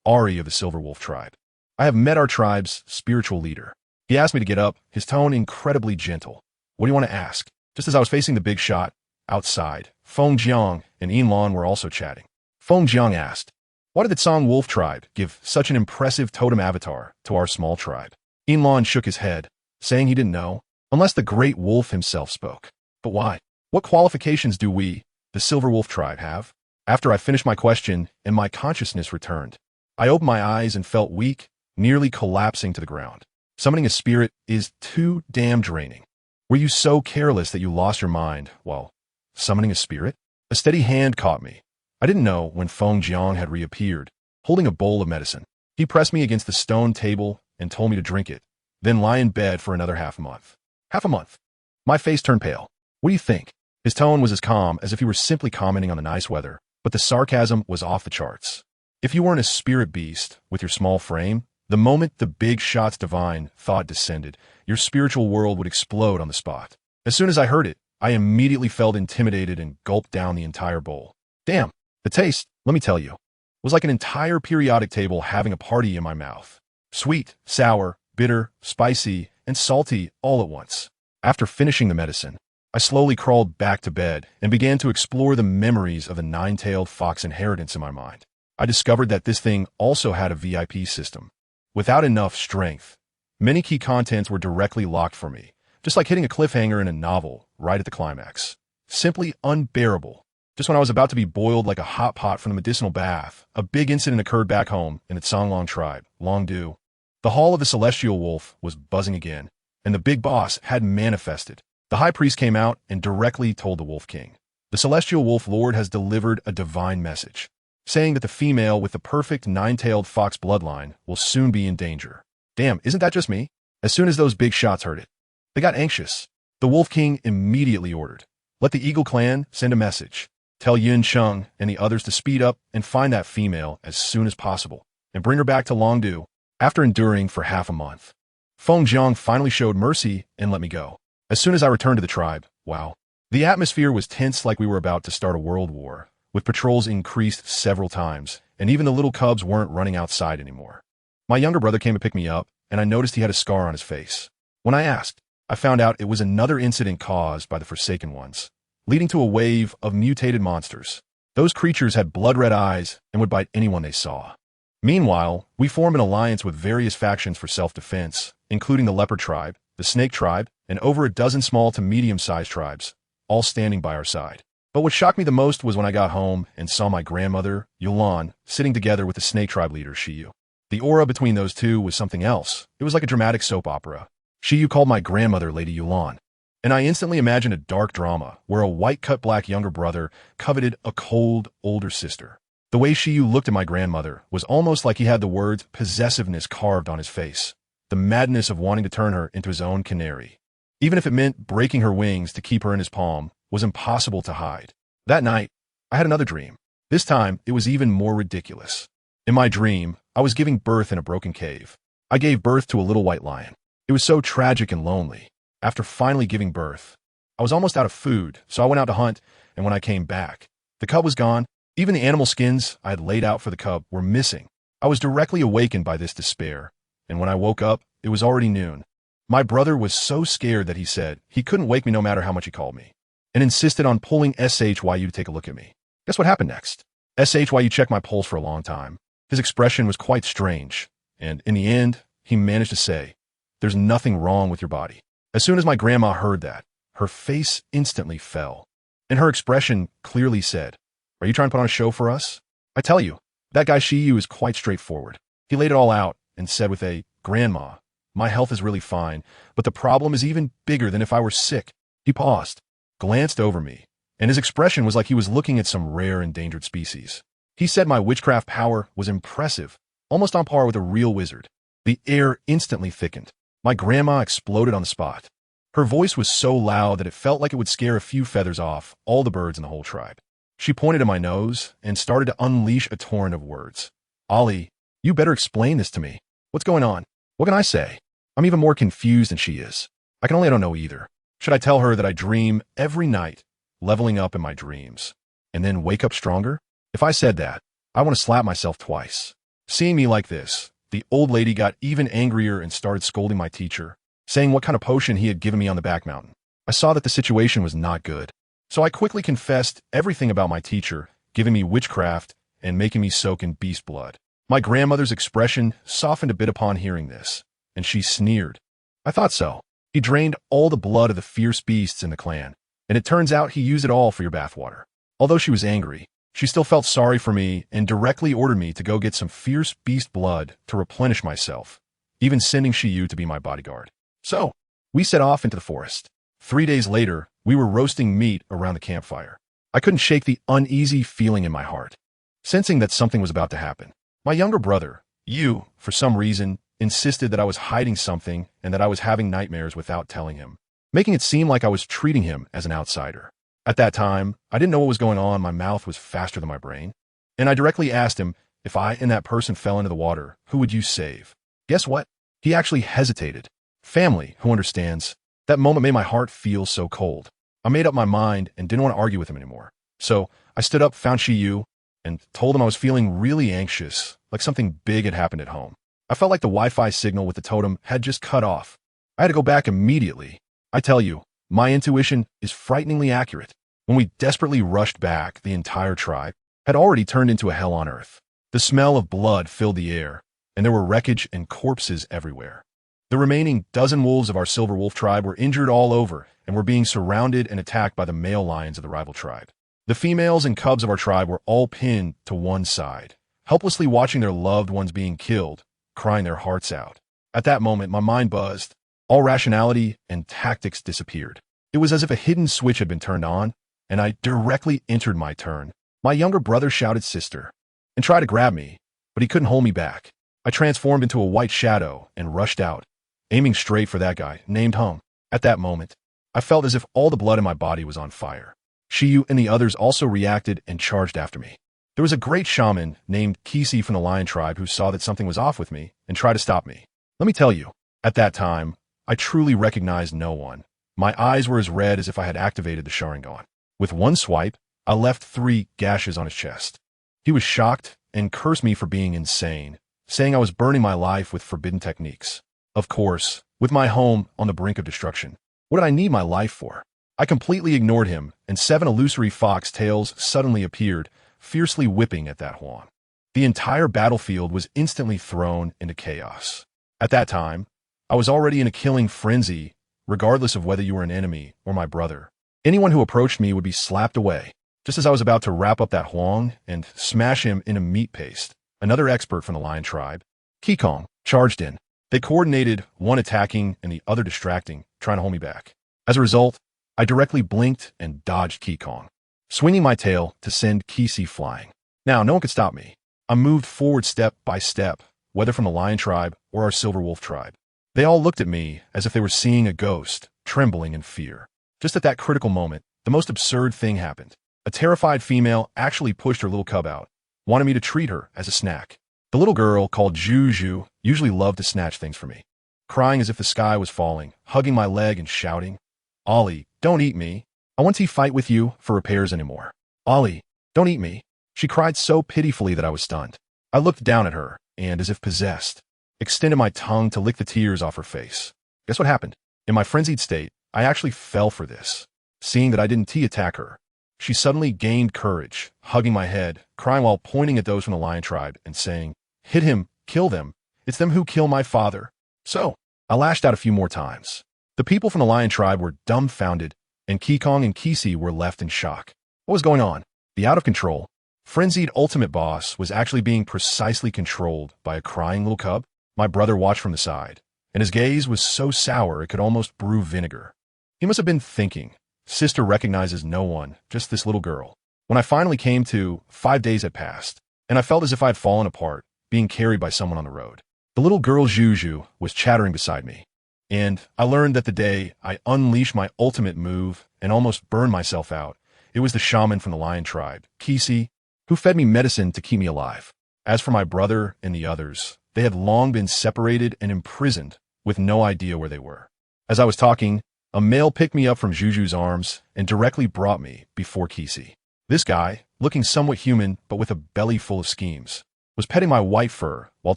Ari of the Silver Wolf tribe. I have met our tribe's spiritual leader. He asked me to get up, his tone incredibly gentle. What do you want to ask? Just as I was facing the big shot, outside, Feng Jiang and Yinlan were also chatting. Feng Jiang asked, why did the Tsang Wolf tribe give such an impressive totem avatar to our small tribe? Yinlan shook his head, saying he didn't know, unless the great wolf himself spoke. But why? What qualifications do we, the Silver Wolf tribe, have? After I finished my question and my consciousness returned, I opened my eyes and felt weak, nearly collapsing to the ground. Summoning a spirit is too damn draining. Were you so careless that you lost your mind while summoning a spirit? A steady hand caught me. I didn't know when Feng Jiang had reappeared, holding a bowl of medicine. He pressed me against the stone table and told me to drink it, then lie in bed for another half a month. Half a month. My face turned pale. What do you think? His tone was as calm as if he were simply commenting on the nice weather, but the sarcasm was off the charts. If you weren't a spirit beast with your small frame, the moment the big shots divine thought descended, your spiritual world would explode on the spot. As soon as I heard it, I immediately felt intimidated and gulped down the entire bowl. Damn, the taste, let me tell you, was like an entire periodic table having a party in my mouth. Sweet, sour, bitter, spicy, and salty all at once. After finishing the medicine, I slowly crawled back to bed and began to explore the memories of the nine-tailed fox inheritance in my mind. I discovered that this thing also had a VIP system. Without enough strength, many key contents were directly locked for me, just like hitting a cliffhanger in a novel right at the climax. Simply unbearable. Just when I was about to be boiled like a hot pot from the medicinal bath, a big incident occurred back home in the Songlong tribe, Longdu. The hall of the Celestial Wolf was buzzing again, and the big boss had manifested. The high priest came out and directly told the Wolf King, the Celestial Wolf Lord has delivered a divine message, saying that the female with the perfect nine-tailed fox bloodline will soon be in danger. Damn, isn't that just me? As soon as those big shots heard it, they got anxious. The Wolf King immediately ordered, let the Eagle clan send a message. Tell Yin Sheng and the others to speed up and find that female as soon as possible, and bring her back to Longdu. After enduring for half a month, Feng Jiang finally showed mercy and let me go. As soon as I returned to the tribe, wow, the atmosphere was tense like we were about to start a world war, with patrols increased several times, and even the little cubs weren't running outside anymore. My younger brother came to pick me up, and I noticed he had a scar on his face. When I asked, I found out it was another incident caused by the Forsaken Ones, leading to a wave of mutated monsters. Those creatures had blood-red eyes and would bite anyone they saw. Meanwhile, we formed an alliance with various factions for self-defense, including the Leopard tribe, the Snake tribe, and over a dozen small to medium-sized tribes, all standing by our side. But what shocked me the most was when I got home and saw my grandmother, Yulan, sitting together with the Snake tribe leader, Shiyu. The aura between those two was something else. It was like a dramatic soap opera. Shiyu called my grandmother Lady Yulan, and I instantly imagined a dark drama where a white-cut black younger brother coveted a cold, older sister. The way Shiyu looked at my grandmother was almost like he had the words possessiveness carved on his face, the madness of wanting to turn her into his own canary. Even if it meant breaking her wings to keep her in his palm, was impossible to hide. That night, I had another dream. This time, it was even more ridiculous. In my dream, I was giving birth in a broken cave. I gave birth to a little white lion. It was so tragic and lonely. After finally giving birth, I was almost out of food, so I went out to hunt, and when I came back, the cub was gone, Even the animal skins I had laid out for the cub were missing. I was directly awakened by this despair, and when I woke up, it was already noon. My brother was so scared that he said he couldn't wake me no matter how much he called me, and insisted on pulling SHYU to take a look at me. Guess what happened next? SHYU checked my pulse for a long time. His expression was quite strange, and in the end, he managed to say, "There's nothing wrong with your body." As soon as my grandma heard that, her face instantly fell, and her expression clearly said, "Are you trying to put on a show for us?" I tell you, that guy Shiyu is quite straightforward. He laid it all out and said with a, "Grandma, my health is really fine, but the problem is even bigger than if I were sick." He paused, glanced over me, and his expression was like he was looking at some rare endangered species. He said my witchcraft power was impressive, almost on par with a real wizard. The air instantly thickened. My grandma exploded on the spot. Her voice was so loud that it felt like it would scare a few feathers off all the birds in the whole tribe. She pointed at my nose and started to unleash a torrent of words. "Ollie, you better explain this to me. What's going on? What can I say?" I'm even more confused than she is. I don't know either. Should I tell her that I dream every night, leveling up in my dreams, and then wake up stronger? If I said that, I want to slap myself twice. Seeing me like this, the old lady got even angrier and started scolding my teacher, saying what kind of potion he had given me on the back mountain. I saw that the situation was not good, so I quickly confessed everything about my teacher, giving me witchcraft and making me soak in beast blood. My grandmother's expression softened a bit upon hearing this, and she sneered. "I thought so. He drained all the blood of the fierce beasts in the clan, and it turns out he used it all for your bathwater." Although she was angry, she still felt sorry for me and directly ordered me to go get some fierce beast blood to replenish myself, even sending Shiyu to be my bodyguard. So, we set off into the forest. 3 days later, we were roasting meat around the campfire. I couldn't shake the uneasy feeling in my heart, sensing that something was about to happen. My younger brother, Yu, for some reason, insisted that I was hiding something and that I was having nightmares without telling him, making it seem like I was treating him as an outsider. At that time, I didn't know what was going on. My mouth was faster than my brain, and I directly asked him, if I and that person fell into the water, who would you save? Guess what? He actually hesitated. Family, who understands? That moment made my heart feel so cold. I made up my mind and didn't want to argue with him anymore. So I stood up, found Shiyu, and told him I was feeling really anxious, like something big had happened at home. I felt like the Wi-Fi signal with the totem had just cut off. I had to go back immediately. I tell you, my intuition is frighteningly accurate. When we desperately rushed back, the entire tribe had already turned into a hell on earth. The smell of blood filled the air, and there were wreckage and corpses everywhere. The remaining dozen wolves of our silver wolf tribe were injured all over and were being surrounded and attacked by the male lions of the rival tribe. The females and cubs of our tribe were all pinned to one side, helplessly watching their loved ones being killed, crying their hearts out. At that moment, my mind buzzed. All rationality and tactics disappeared. It was as if a hidden switch had been turned on, and I directly entered my turn. My younger brother shouted "sister" and tried to grab me, but he couldn't hold me back. I transformed into a white shadow and rushed out, aiming straight for that guy, named Hung. At that moment, I felt as if all the blood in my body was on fire. Shiyu and the others also reacted and charged after me. There was a great shaman named Kisi from the lion tribe who saw that something was off with me and tried to stop me. Let me tell you, at that time, I truly recognized no one. My eyes were as red as if I had activated the Sharingan. With one swipe, I left 3 gashes on his chest. He was shocked and cursed me for being insane, saying I was burning my life with forbidden techniques. Of course, with my home on the brink of destruction, what did I need my life for? I completely ignored him, and 7 illusory fox tails suddenly appeared, fiercely whipping at that Huan. The entire battlefield was instantly thrown into chaos. At that time, I was already in a killing frenzy, regardless of whether you were an enemy or my brother. Anyone who approached me would be slapped away. Just as I was about to wrap up that Huang and smash him into meat paste, another expert from the lion tribe, Kikong, charged in. They coordinated, one attacking and the other distracting, trying to hold me back. As a result, I directly blinked and dodged Kikong, swinging my tail to send Kisi flying. Now, no one could stop me. I moved forward step by step, whether from the lion tribe or our silver wolf tribe. They all looked at me as if they were seeing a ghost, trembling in fear. Just at that critical moment, the most absurd thing happened. A terrified female actually pushed her little cub out, wanted me to treat her as a snack. The little girl, called Juju, usually loved to snatch things from me, crying as if the sky was falling, hugging my leg and shouting, "Ollie, don't eat me. I won't fight with you for repairs anymore. Ollie, don't eat me." She cried so pitifully that I was stunned. I looked down at her, and, as if possessed, extended my tongue to lick the tears off her face. Guess what happened? In my frenzied state, I actually fell for this. Seeing that I didn't attack her, she suddenly gained courage, hugging my head, crying while pointing at those from the lion tribe and saying, "Hit him, kill them. It's them who kill my father." So, I lashed out a few more times. The people from the lion tribe were dumbfounded, and Kikong and Kisi were left in shock. What was going on? The out-of-control, frenzied ultimate boss was actually being precisely controlled by a crying little cub? My brother watched from the side, and his gaze was so sour it could almost brew vinegar. He must have been thinking, "Sister recognizes no one, just this little girl." When I finally came to, 5 days had passed, and I felt as if I had fallen apart, being carried by someone on the road. The little girl Juju was chattering beside me, and I learned that the day I unleashed my ultimate move and almost burned myself out, it was the shaman from the lion tribe, Kisi, who fed me medicine to keep me alive. As for my brother and the others, they had long been separated and imprisoned with no idea where they were. As I was talking, a male picked me up from Juju's arms and directly brought me before Kisi. This guy, looking somewhat human but with a belly full of schemes, was petting my white fur while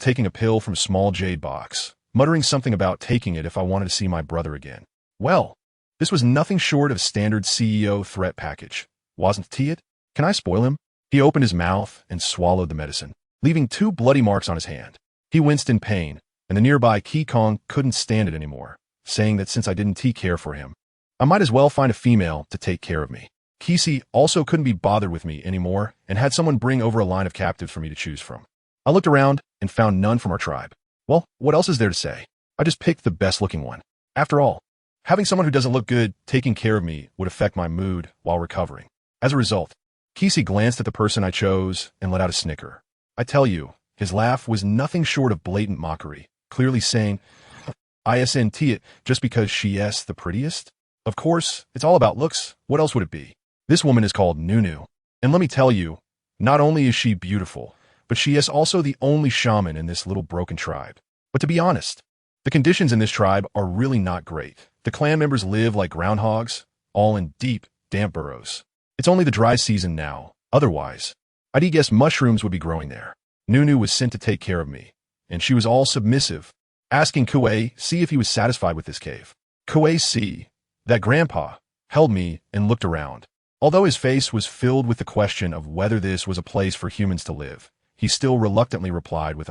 taking a pill from a small jade box, muttering something about taking it if I wanted to see my brother again. Well, this was nothing short of a standard CEO threat package. Wasn't it? Can I spoil him? He opened his mouth and swallowed the medicine, leaving 2 bloody marks on his hand. He winced in pain, and the nearby Kikong couldn't stand it anymore, saying that since I didn't care for him, I might as well find a female to take care of me. Kisi also couldn't be bothered with me anymore and had someone bring over a line of captives for me to choose from. I looked around and found none from our tribe. Well, what else is there to say? I just picked the best-looking one. After all, having someone who doesn't look good taking care of me would affect my mood while recovering. As a result, Kisi glanced at the person I chose and let out a snicker. I tell you, his laugh was nothing short of blatant mockery, clearly saying, "Isn't it just because she's the prettiest? Of course, it's all about looks. What else would it be? This woman is called Nunu. And let me tell you, not only is she beautiful, but she is also the only shaman in this little broken tribe. But to be honest, the conditions in this tribe are really not great. The clan members live like groundhogs, all in deep, damp burrows. It's only the dry season now. Otherwise, I'd guess mushrooms would be growing there." Nunu was sent to take care of me, and she was all submissive, asking Kuei see if he was satisfied with this cave. Kuei see that grandpa held me and looked around. Although his face was filled with the question of whether this was a place for humans to live, he still reluctantly replied with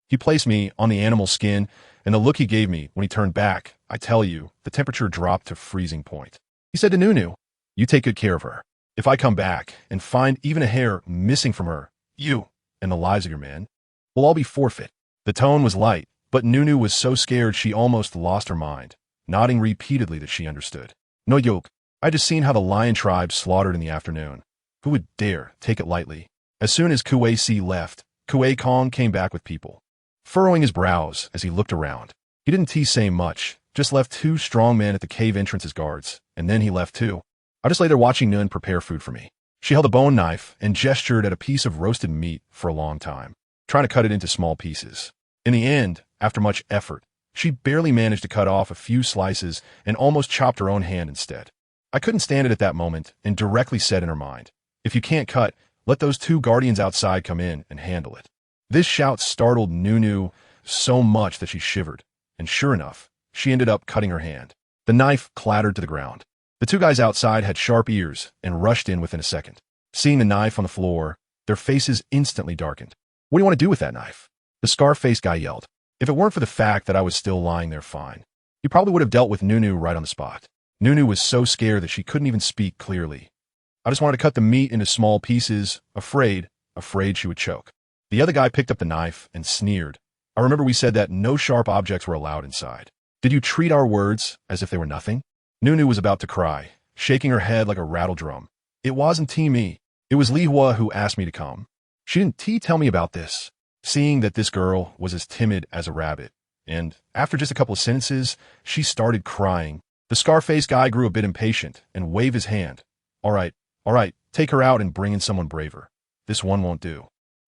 He placed me on the animal skin, and the look he gave me when he turned back, I tell you, the temperature dropped to freezing point. He said to Nunu, "You take good care of her. If I come back and find even a hair missing from her, you and the lives of your men will all be forfeit." The tone was light, but Nunu was so scared she almost lost her mind, nodding repeatedly that she understood. No yoke. I just seen how the lion tribe slaughtered in the afternoon. Who would dare take it lightly? As soon as Kuei Si left, Kuei Kong came back with people, furrowing his brows as he looked around. He didn't say much, just left 2 strong men at the cave entrance as guards, and then he left too. I just lay there watching Nun prepare food for me. She held a bone knife and gestured at a piece of roasted meat for a long time, trying to cut it into small pieces. In the end, after much effort, she barely managed to cut off a few slices and almost chopped her own hand instead. I couldn't stand it at that moment and directly said in her mind, "If you can't cut, let those 2 guardians outside come in and handle it." This shout startled Nunu so much that she shivered, and sure enough, she ended up cutting her hand. The knife clattered to the ground. The 2 guys outside had sharp ears and rushed in within a second. Seeing the knife on the floor, their faces instantly darkened. "What do you want to do with that knife?" The scar-faced guy yelled. If it weren't for the fact that I was still lying there fine, he probably would have dealt with Nunu right on the spot. Nunu was so scared that she couldn't even speak clearly. I just wanted to cut the meat into small pieces, afraid she would choke. The other guy picked up the knife and sneered. I remember we said that no sharp objects were allowed inside. Did you treat our words as if they were nothing? Nunu was about to cry, shaking her head like a rattle drum. It wasn't me. It was Li Hua who asked me to come. She didn't tell me about this. Seeing that this girl was as timid as a rabbit, and after just a couple of sentences, she started crying. The scar-faced guy grew a bit impatient and waved his hand. All right, take her out and bring in someone braver. This one won't do."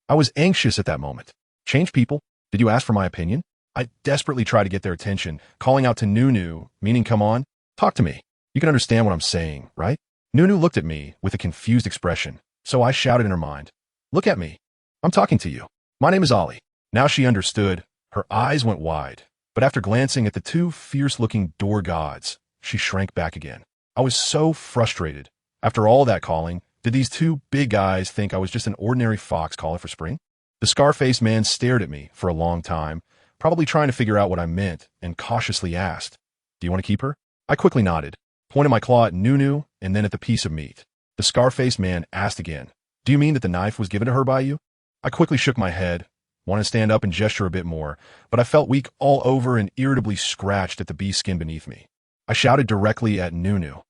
I was anxious at that moment. Change people? Did you ask for my opinion? I desperately tried to get their attention, calling out to Nunu, meaning come on, talk to me. You can understand what I'm saying, right? Nunu looked at me with a confused expression, so I shouted in her mind, Look at me. I'm talking to you. My name is Ollie. Now she understood. Her eyes went wide. But after glancing at the two fierce-looking door gods, she shrank back again. I was so frustrated. After all that calling, did these two big guys think I was just an ordinary fox calling for spring? The scar-faced man stared at me for a long time, probably trying to figure out what I meant, and cautiously asked, "Do you want to keep her?" I quickly nodded, pointed my claw at Nunu and then at the piece of meat. The scar-faced man asked again, "Do you mean that the knife was given to her by you?" I quickly shook my head, wanted to stand up and gesture a bit more, but I felt weak all over and irritably scratched at the beast skin beneath me. I shouted directly at Nunu,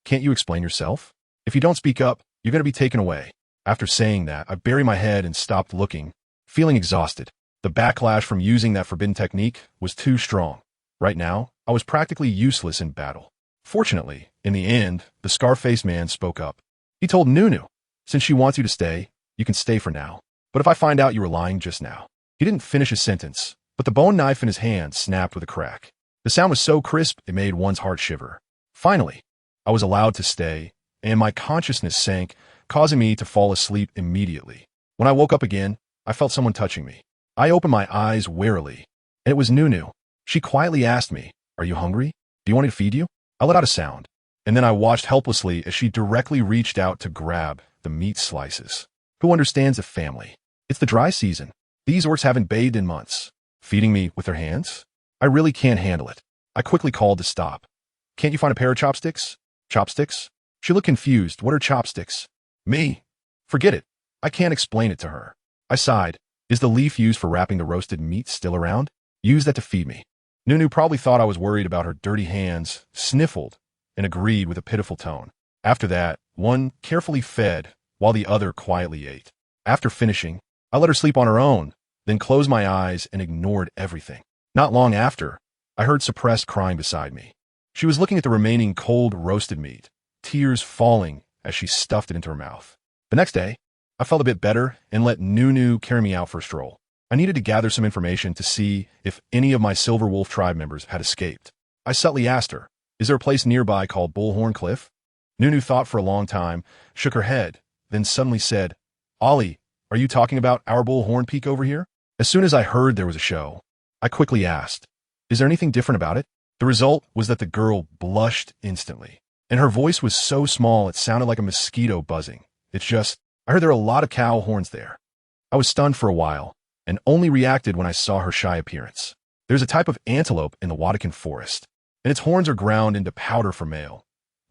"Can't you explain yourself? If you don't speak up, you're going to be taken away." After saying that, I buried my head and stopped looking, feeling exhausted. The backlash from using that forbidden technique was too strong. Right now, I was practically useless in battle. Fortunately, in the end, the scar-faced man spoke up. He told Nunu, "Since she wants you to stay, you can stay for now. But if I find out you were lying just now." He didn't finish his sentence, but the bone knife in his hand snapped with a crack. The sound was so crisp it made one's heart shiver. Finally, I was allowed to stay, and my consciousness sank, causing me to fall asleep immediately. When I woke up again, I felt someone touching me. I opened my eyes warily, and it was Nunu. She quietly asked me, "Are you hungry? Do you want me to feed you?" I let out a sound, and then I watched helplessly as she directly reached out to grab the meat slices. Who understands a family? It's the dry season. These orcs haven't bathed in months. Feeding me with their hands? I really can't handle it. I quickly called to stop. "Can't you find a pair of chopsticks?" "Chopsticks?" She looked confused. "What are chopsticks?" "Me." "Forget it. I can't explain it to her." I sighed. "Is the leaf used for wrapping the roasted meat still around?" "Use that to feed me." Nunu probably thought I was worried about her dirty hands, sniffled, and agreed with a pitiful tone. After that, one carefully fed, while the other quietly ate. After finishing, I let her sleep on her own, then closed my eyes and ignored everything. Not long after, I heard suppressed crying beside me. She was looking at the remaining cold roasted meat, tears falling as she stuffed it into her mouth. The next day, I felt a bit better and let Nunu carry me out for a stroll. I needed to gather some information to see if any of my Silver Wolf tribe members had escaped. I subtly asked her, "Is there a place nearby called Bullhorn Cliff?" Nunu thought for a long time, shook her head, then suddenly said, "Ollie, are you talking about our Bullhorn Peak over here?" As soon as I heard there was a show, I quickly asked, "Is there anything different about it?" The result was that the girl blushed instantly, and her voice was so small it sounded like a mosquito buzzing. "It's just, I heard there are a lot of cow horns there." I was stunned for a while, and only reacted when I saw her shy appearance. There's a type of antelope in the Watakan Forest, and its horns are ground into powder for male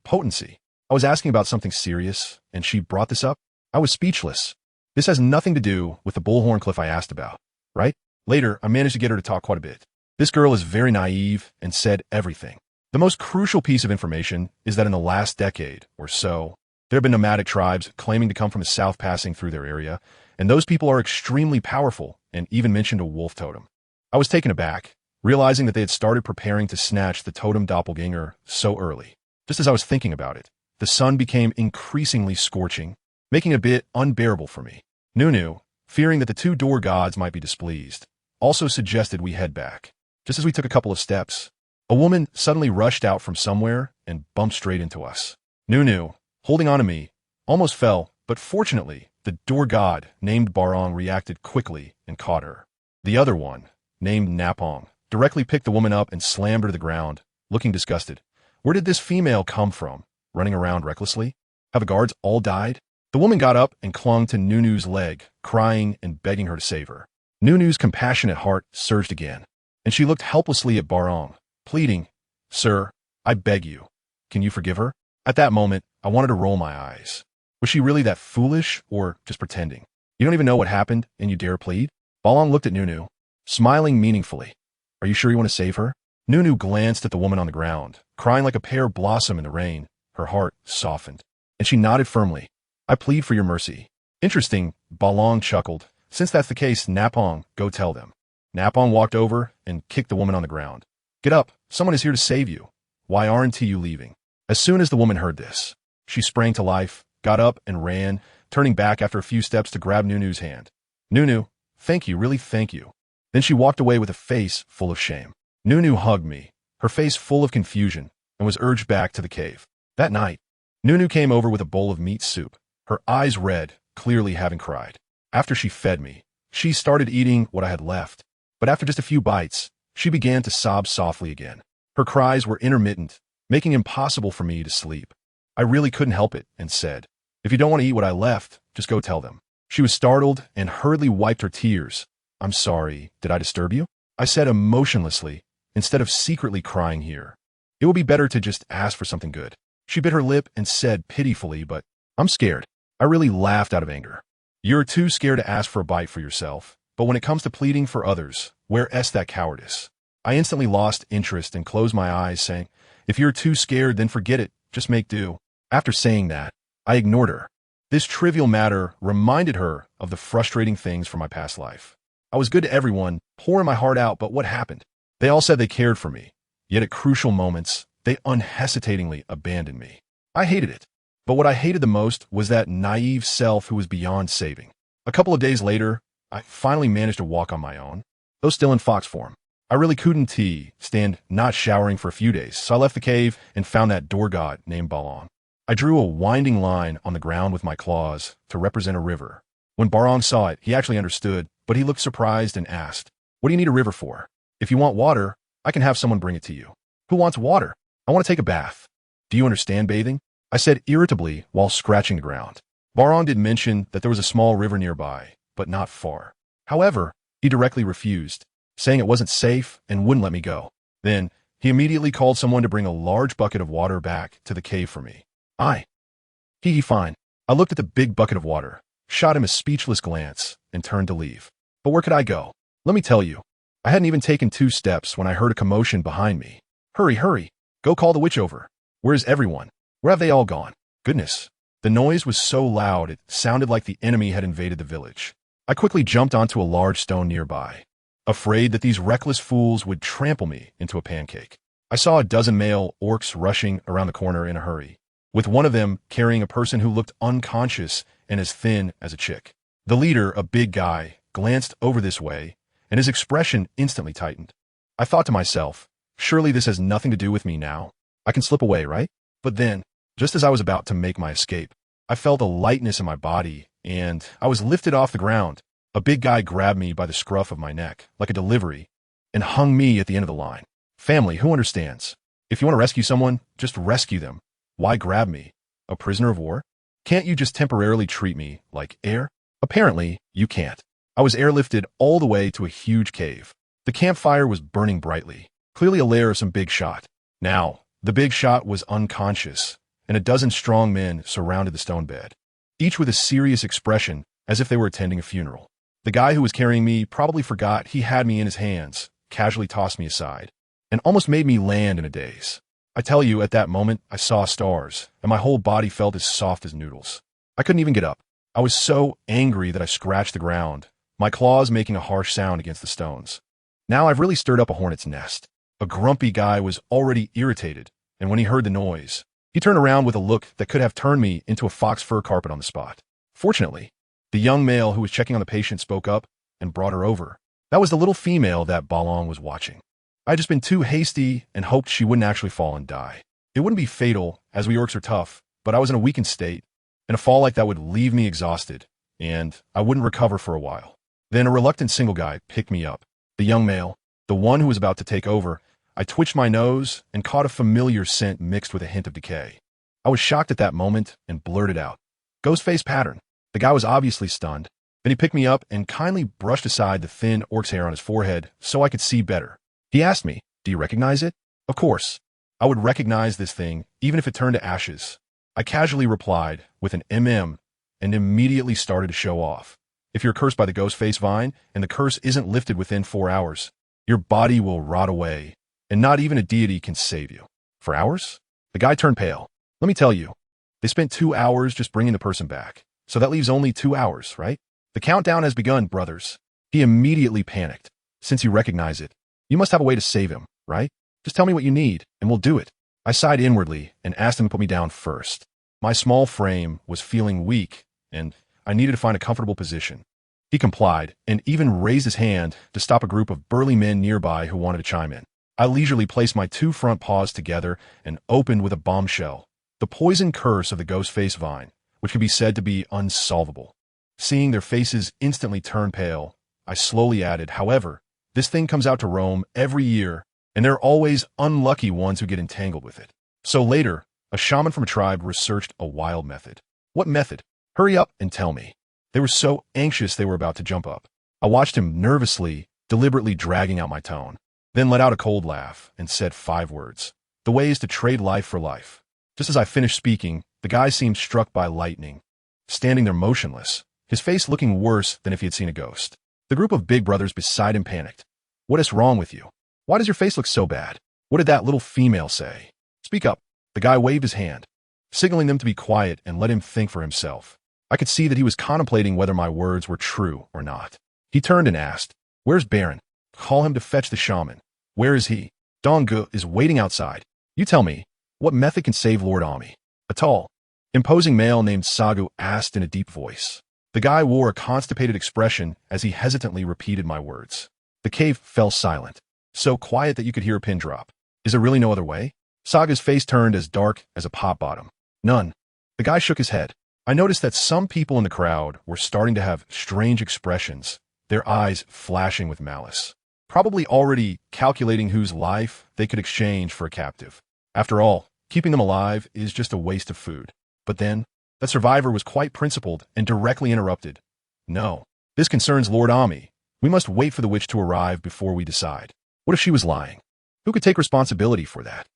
potency. I was asking about something serious, and she brought this up. I was speechless. This has nothing to do with the Bullhorn Cliff I asked about, right? Later, I managed to get her to talk quite a bit. This girl is very naive and said everything. The most crucial piece of information is that in the last decade or so, there have been nomadic tribes claiming to come from the south passing through their area, and those people are extremely powerful and even mentioned a wolf totem. I was taken aback, realizing that they had started preparing to snatch the totem doppelganger so early. Just as I was thinking about it, the sun became increasingly scorching, making it a bit unbearable for me. Nunu, fearing that the two door gods might be displeased, also suggested we head back. Just as we took a couple of steps, a woman suddenly rushed out from somewhere and bumped straight into us. Nunu, holding on to me, almost fell, but fortunately, the door god, named Barong, reacted quickly and caught her. The other one, named Napong, directly picked the woman up and slammed her to the ground, looking disgusted. Where did this female come from? Running around recklessly? Have the guards all died? The woman got up and clung to Nunu's leg, crying and begging her to save her. Nunu's compassionate heart surged again, and she looked helplessly at Barong, pleading, "Sir, I beg you, can you forgive her?" At that moment, I wanted to roll my eyes. Was she really that foolish, or just pretending? You don't even know what happened, and you dare plead? Barong looked at Nunu, smiling meaningfully. "Are you sure you want to save her?" Nunu glanced at the woman on the ground, crying like a pear blossom in the rain. Her heart softened, and she nodded firmly. "I plead for your mercy." "Interesting," Barong chuckled. "Since that's the case, Napong, go tell them." Napong walked over and kicked the woman on the ground. "Get up, someone is here to save you. Why aren't you leaving?" As soon as the woman heard this, she sprang to life, got up and ran, turning back after a few steps to grab Nunu's hand. "Nunu, thank you, really thank you." Then she walked away with a face full of shame. Nunu hugged me, her face full of confusion, and was urged back to the cave. That night, Nunu came over with a bowl of meat soup, her eyes red, clearly having cried. After she fed me, she started eating what I had left. But after just a few bites, she began to sob softly again. Her cries were intermittent, making it impossible for me to sleep. I really couldn't help it and said, "If you don't want to eat what I left, just go tell them." She was startled and hurriedly wiped her tears. "I'm sorry, did I disturb you?" I said emotionlessly, instead of secretly crying here. "It would be better to just ask for something good." She bit her lip and said pitifully, "But I'm scared." I really laughed out of anger. "You're too scared to ask for a bite for yourself, but when it comes to pleading for others, where's that cowardice?" I instantly lost interest and closed my eyes, saying, "If you're too scared, then forget it, just make do." After saying that, I ignored her. This trivial matter reminded her of the frustrating things from my past life. I was good to everyone, pouring my heart out, but what happened? They all said they cared for me, yet at crucial moments, they unhesitatingly abandoned me. I hated it. But what I hated the most was that naive self who was beyond saving. A couple of days later, I finally managed to walk on my own, though still in fox form. I really couldn't stand not showering for a few days, so I left the cave and found that door god named Balong. I drew a winding line on the ground with my claws to represent a river. When Balong saw it, he actually understood, but he looked surprised and asked, "What do you need a river for? If you want water, I can have someone bring it to you." "Who wants water? I want to take a bath." "Do you understand bathing?" I said irritably while scratching the ground. Balong did mention that there was a small river nearby, but not far. However, he directly refused, saying it wasn't safe and wouldn't let me go. Then, he immediately called someone to bring a large bucket of water back to the cave for me. Fine. I looked at the big bucket of water, shot him a speechless glance, and turned to leave. But where could I go? Let me tell you. I hadn't even taken 2 steps when I heard a commotion behind me. Hurry. Go call the witch over. Where's everyone? Where have they all gone?" Goodness. The noise was so loud it sounded like the enemy had invaded the village. I quickly jumped onto a large stone nearby, afraid that these reckless fools would trample me into a pancake. I saw a dozen male orcs rushing around the corner in a hurry, with one of them carrying a person who looked unconscious and as thin as a chick. The leader, a big guy, glanced over this way, and his expression instantly tightened. I thought to myself, surely this has nothing to do with me now. I can slip away, right? But then, just as I was about to make my escape, I felt a lightness in my body, and I was lifted off the ground. A big guy grabbed me by the scruff of my neck, like a delivery, and hung me at the end of the line. Family, who understands? If you want to rescue someone, just rescue them. Why grab me? A prisoner of war? Can't you just temporarily treat me like air? Apparently, you can't. I was airlifted all the way to a huge cave. The campfire was burning brightly, clearly a lair of some big shot. Now, the big shot was unconscious, and a dozen strong men surrounded the stone bed, each with a serious expression as if they were attending a funeral. The guy who was carrying me probably forgot he had me in his hands, casually tossed me aside, and almost made me land in a daze. I tell you, at that moment, I saw stars, and my whole body felt as soft as noodles. I couldn't even get up. I was so angry that I scratched the ground, my claws making a harsh sound against the stones. Now I've really stirred up a hornet's nest. A grumpy guy was already irritated, and when he heard the noise, he turned around with a look that could have turned me into a fox fur carpet on the spot. Fortunately, the young male who was checking on the patient spoke up and brought her over. That was the little female that Balong was watching. I had just been too hasty and hoped she wouldn't actually fall and die. It wouldn't be fatal, as we orcs are tough, but I was in a weakened state, and a fall like that would leave me exhausted, and I wouldn't recover for a while. Then a reluctant single guy picked me up. The young male, the one who was about to take over. I twitched my nose and caught a familiar scent mixed with a hint of decay. I was shocked at that moment and blurted out, "Ghostface pattern." The guy was obviously stunned. Then he picked me up and kindly brushed aside the thin orc's hair on his forehead so I could see better. He asked me, "Do you recognize it?" Of course. I would recognize this thing, even if it turned to ashes. I casually replied with an and immediately started to show off. If you're cursed by the Ghostface vine and the curse isn't lifted within 4 hours, your body will rot away, and not even a deity can save you. 4 hours? The guy turned pale. Let me tell you, they spent 2 hours just bringing the person back. So that leaves only 2 hours, right? The countdown has begun, brothers. He immediately panicked. Since you recognize it, you must have a way to save him, right? Just tell me what you need, and we'll do it. I sighed inwardly and asked him to put me down first. My small frame was feeling weak, and I needed to find a comfortable position. He complied, and even raised his hand to stop a group of burly men nearby who wanted to chime in. I leisurely placed my 2 front paws together and opened with a bombshell, the poison curse of the Ghostface vine, which could be said to be unsolvable. Seeing their faces instantly turn pale, I slowly added, however, this thing comes out to roam every year, and there are always unlucky ones who get entangled with it. So later, a shaman from a tribe researched a wild method. What method? Hurry up and tell me. They were so anxious they were about to jump up. I watched him nervously, deliberately dragging out my tone, then let out a cold laugh and said 5 words. The way is to trade life for life. Just as I finished speaking, the guy seemed struck by lightning, standing there motionless, his face looking worse than if he had seen a ghost. The group of big brothers beside him panicked. What is wrong with you? Why does your face look so bad? What did that little female say? Speak up. The guy waved his hand, signaling them to be quiet and let him think for himself. I could see that he was contemplating whether my words were true or not. He turned and asked, "Where's Baron? Call him to fetch the shaman." "Where is he?" "Dong-gu is waiting outside." "You tell me, what method can save Lord Ami?" A tall, imposing male named Sagu asked in a deep voice. The guy wore a constipated expression as he hesitantly repeated my words. The cave fell silent, so quiet that you could hear a pin drop. "Is there really no other way?" Saga's face turned as dark as a pot bottom. "None." The guy shook his head. I noticed that some people in the crowd were starting to have strange expressions, their eyes flashing with malice, probably already calculating whose life they could exchange for a captive. After all, keeping them alive is just a waste of food. But then, the survivor was quite principled and directly interrupted. "No, this concerns Lord Ami. We must wait for the witch to arrive before we decide." "What if she was lying? Who could take responsibility for that?"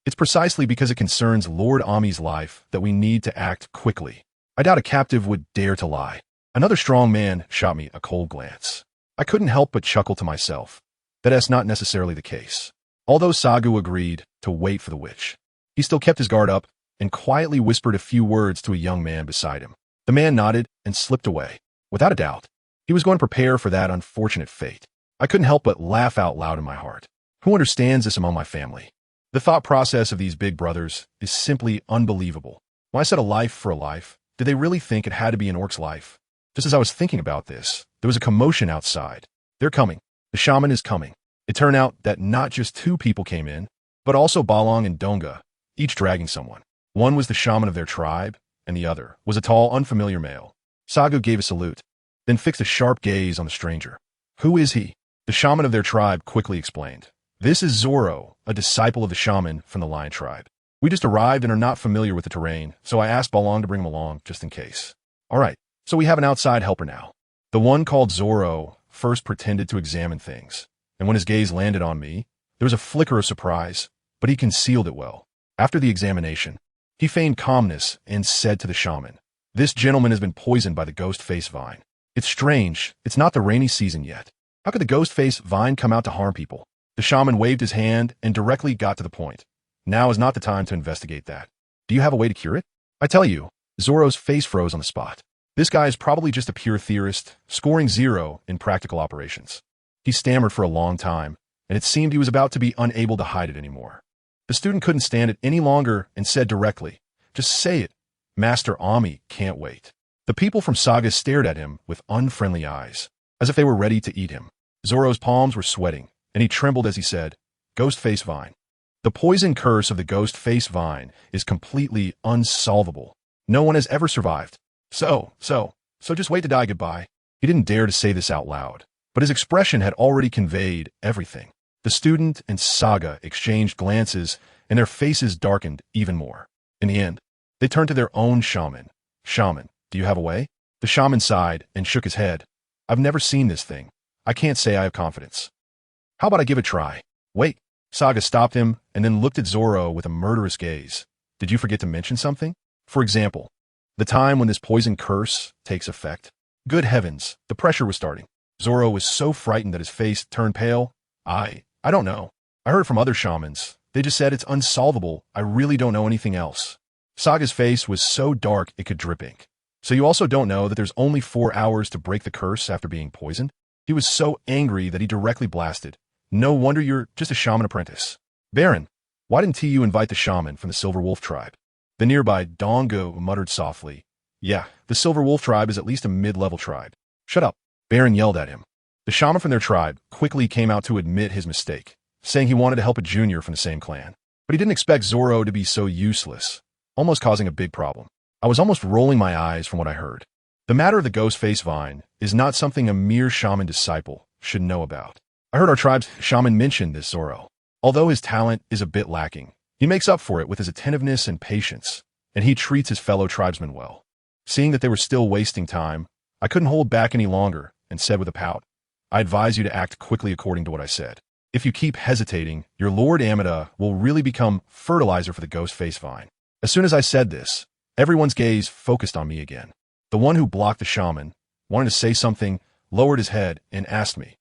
It's precisely because it concerns Lord Ami's life that we need to act quickly. I doubt a captive would dare to lie." Another strong man shot me a cold glance. I couldn't help but chuckle to myself. That's not necessarily the case. Although Sagu agreed to wait for the witch, he still kept his guard up and quietly whispered a few words to a young man beside him. The man nodded and slipped away. Without a doubt, he was going to prepare for that unfortunate fate. I couldn't help but laugh out loud in my heart. Who understands this among my family? The thought process of these big brothers is simply unbelievable. When I said a life for a life, did they really think it had to be an orc's life? Just as I was thinking about this, there was a commotion outside. "They're coming. The shaman is coming." It turned out that not just 2 people came in, but also Balong and Donga, each dragging someone. One was the shaman of their tribe, and the other was a tall, unfamiliar male. Sagu gave a salute, then fixed a sharp gaze on the stranger. "Who is he?" The shaman of their tribe quickly explained. "This is Zoro, a disciple of the shaman from the lion tribe. We just arrived and are not familiar with the terrain, so I asked Balong to bring him along just in case." "All right, so we have an outside helper now." The one called Zoro first pretended to examine things, and when his gaze landed on me, there was a flicker of surprise, but he concealed it well. After the examination, he feigned calmness and said to the shaman, "This gentleman has been poisoned by the ghost face vine. It's strange, it's not the rainy season yet. How could the ghost face vine come out to harm people?" The shaman waved his hand and directly got to the point. "Now is not the time to investigate that. Do you have a way to cure it?" "I tell you," Zoro's face froze on the spot. "This guy is probably just a pure theorist, scoring 0 in practical operations." He stammered for a long time, and it seemed he was about to be unable to hide it anymore. The student couldn't stand it any longer and said directly, "Just say it. Master Ami can't wait." The people from Saga stared at him with unfriendly eyes, as if they were ready to eat him. Zoro's palms were sweating, and he trembled as he said, "Ghost face vine. The poison curse of the ghost face vine is completely unsolvable. No one has ever survived. So just wait to die goodbye." He didn't dare to say this out loud, but his expression had already conveyed everything. The student and Saga exchanged glances, and their faces darkened even more. In the end, they turned to their own shaman. "Shaman, do you have a way?" The shaman sighed and shook his head. "I've never seen this thing. I can't say I have confidence." "How about I give it a try?" "Wait." Saga stopped him and then looked at Zoro with a murderous gaze. "Did you forget to mention something? For example, the time when this poison curse takes effect?" Good heavens, the pressure was starting. Zoro was so frightened that his face turned pale. I don't know. I heard from other shamans. They just said it's unsolvable. I really don't know anything else." Saga's face was so dark it could drip ink. "So you also don't know that there's only 4 hours to break the curse after being poisoned?" He was so angry that he directly blasted. "No wonder you're just a shaman apprentice. Baron, why didn't you invite the shaman from the Silver Wolf tribe?" The nearby Dongo muttered softly, "Yeah, the Silver Wolf tribe is at least a mid-level tribe." "Shut up," Baron yelled at him. The shaman from their tribe quickly came out to admit his mistake, saying he wanted to help a junior from the same clan. But he didn't expect Zoro to be so useless, almost causing a big problem. I was almost rolling my eyes from what I heard. The matter of the ghost face vine is not something a mere shaman disciple should know about. I heard our tribe's shaman mention this Zoro. Although his talent is a bit lacking, he makes up for it with his attentiveness and patience, and he treats his fellow tribesmen well. Seeing that they were still wasting time, I couldn't hold back any longer and said with a pout, I advise you to act quickly according to what I said. If you keep hesitating, your Lord Amida will really become fertilizer for the ghost face vine. As soon as I said this, everyone's gaze focused on me again. The one who blocked the shaman, wanted to say something, lowered his head and asked me,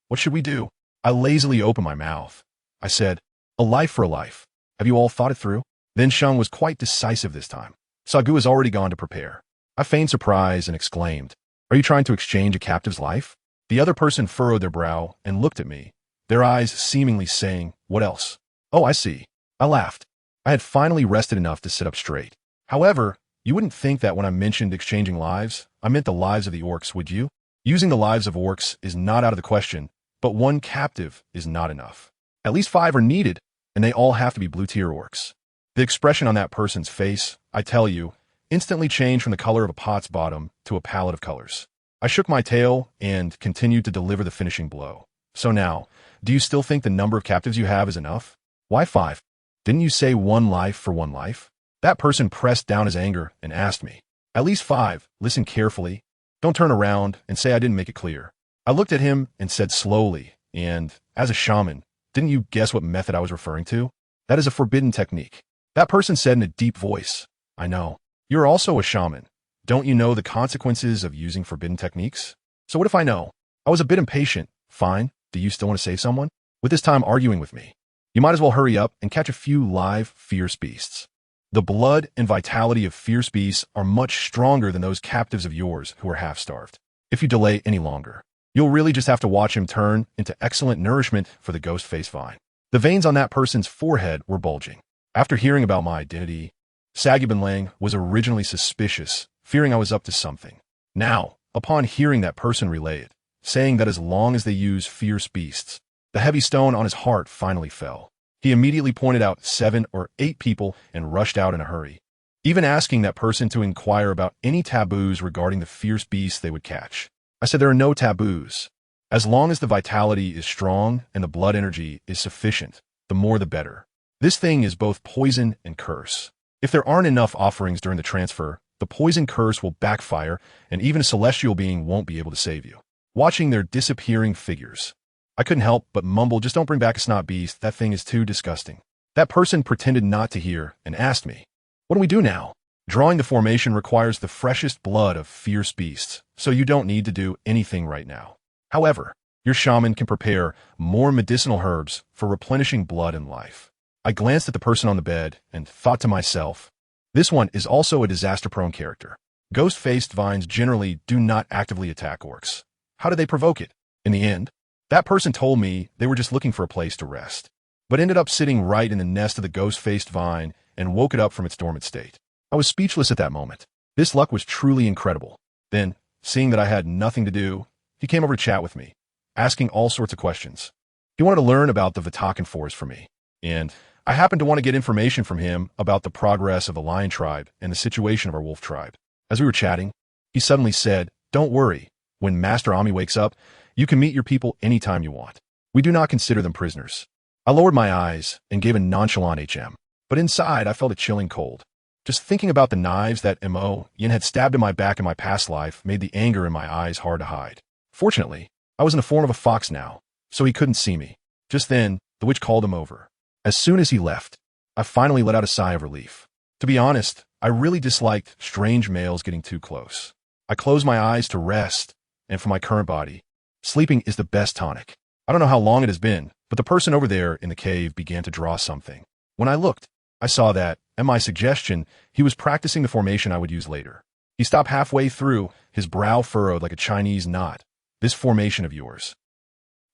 what should we do? I lazily opened my mouth. I said, a life for a life. Have you all thought it through? Then Shang was quite decisive this time. Sagu has already gone to prepare. I feigned surprise and exclaimed, are you trying to exchange a captive's life? The other person furrowed their brow and looked at me, their eyes seemingly saying, what else? Oh, I see. I laughed. I had finally rested enough to sit up straight. However, you wouldn't think that when I mentioned exchanging lives, I meant the lives of the orcs, would you? Using the lives of orcs is not out of the question, but one captive is not enough. At least 5 are needed, and they all have to be blue-tier orcs. The expression on that person's face, I tell you, instantly changed from the color of a pot's bottom to a palette of colors. I shook my tail and continued to deliver the finishing blow. So now, do you still think the number of captives you have is enough? Why 5? Didn't you say 1 life for 1 life? That person pressed down his anger and asked me, at least 5, listen carefully. Don't turn around and say I didn't make it clear. I looked at him and said slowly, and, as a shaman, didn't you guess what method I was referring to? That is a forbidden technique. That person said in a deep voice, I know. You're also a shaman. Don't you know the consequences of using forbidden techniques? So what if I know? I was a bit impatient. Fine. Do you still want to save someone? With this time arguing with me. You might as well hurry up and catch a few live, fierce beasts. The blood and vitality of fierce beasts are much stronger than those captives of yours who are half-starved. If you delay any longer, you'll really just have to watch him turn into excellent nourishment for the ghost face vine. The veins on that person's forehead were bulging. After hearing about my identity, Sagubenlang was originally suspicious, fearing I was up to something. Now, upon hearing that person relay it, saying that as long as they use fierce beasts, the heavy stone on his heart finally fell. He immediately pointed out 7 or 8 people and rushed out in a hurry, even asking that person to inquire about any taboos regarding the fierce beasts they would catch. I said there are no taboos. As long as the vitality is strong and the blood energy is sufficient, the more the better. This thing is both poison and curse. If there aren't enough offerings during the transfer, the poison curse will backfire and even a celestial being won't be able to save you. Watching their disappearing figures, I couldn't help but mumble, just don't bring back a snot beast, that thing is too disgusting. That person pretended not to hear and asked me, what do we do now? Drawing the formation requires the freshest blood of fierce beasts, so you don't need to do anything right now. However, your shaman can prepare more medicinal herbs for replenishing blood and life. I glanced at the person on the bed and thought to myself, this one is also a disaster-prone character. Ghost-faced vines generally do not actively attack orcs. How do they provoke it? In the end, that person told me they were just looking for a place to rest, but ended up sitting right in the nest of the ghost-faced vine and woke it up from its dormant state. I was speechless at that moment. This luck was truly incredible. Then, seeing that I had nothing to do, he came over to chat with me, asking all sorts of questions. He wanted to learn about the Watakan Forest from me, and I happened to want to get information from him about the progress of the lion tribe and the situation of our wolf tribe. As we were chatting, he suddenly said, don't worry. When Master Ami wakes up, you can meet your people anytime you want. We do not consider them prisoners. I lowered my eyes and gave a nonchalant HM, but inside I felt a chilling cold. Just thinking about the knives that Mo Yin had stabbed in my back in my past life made the anger in my eyes hard to hide. Fortunately, I was in the form of a fox now, so he couldn't see me. Just then, the witch called him over. As soon as he left, I finally let out a sigh of relief. To be honest, I really disliked strange males getting too close. I closed my eyes to rest, and for my current body, sleeping is the best tonic. I don't know how long it has been, but the person over there in the cave began to draw something. When I looked, I saw that, at my suggestion, he was practicing the formation I would use later. He stopped halfway through, his brow furrowed like a Chinese knot. This formation of yours.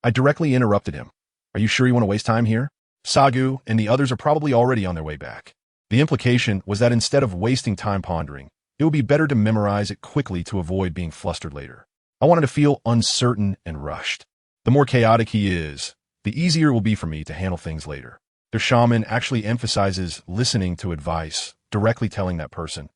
I directly interrupted him. Are you sure you want to waste time here? Sagu and the others are probably already on their way back. The implication was that instead of wasting time pondering, it would be better to memorize it quickly to avoid being flustered later. I wanted to feel uncertain and rushed. The more chaotic he is, the easier it will be for me to handle things later. Their shaman actually emphasizes listening to advice, directly telling that person,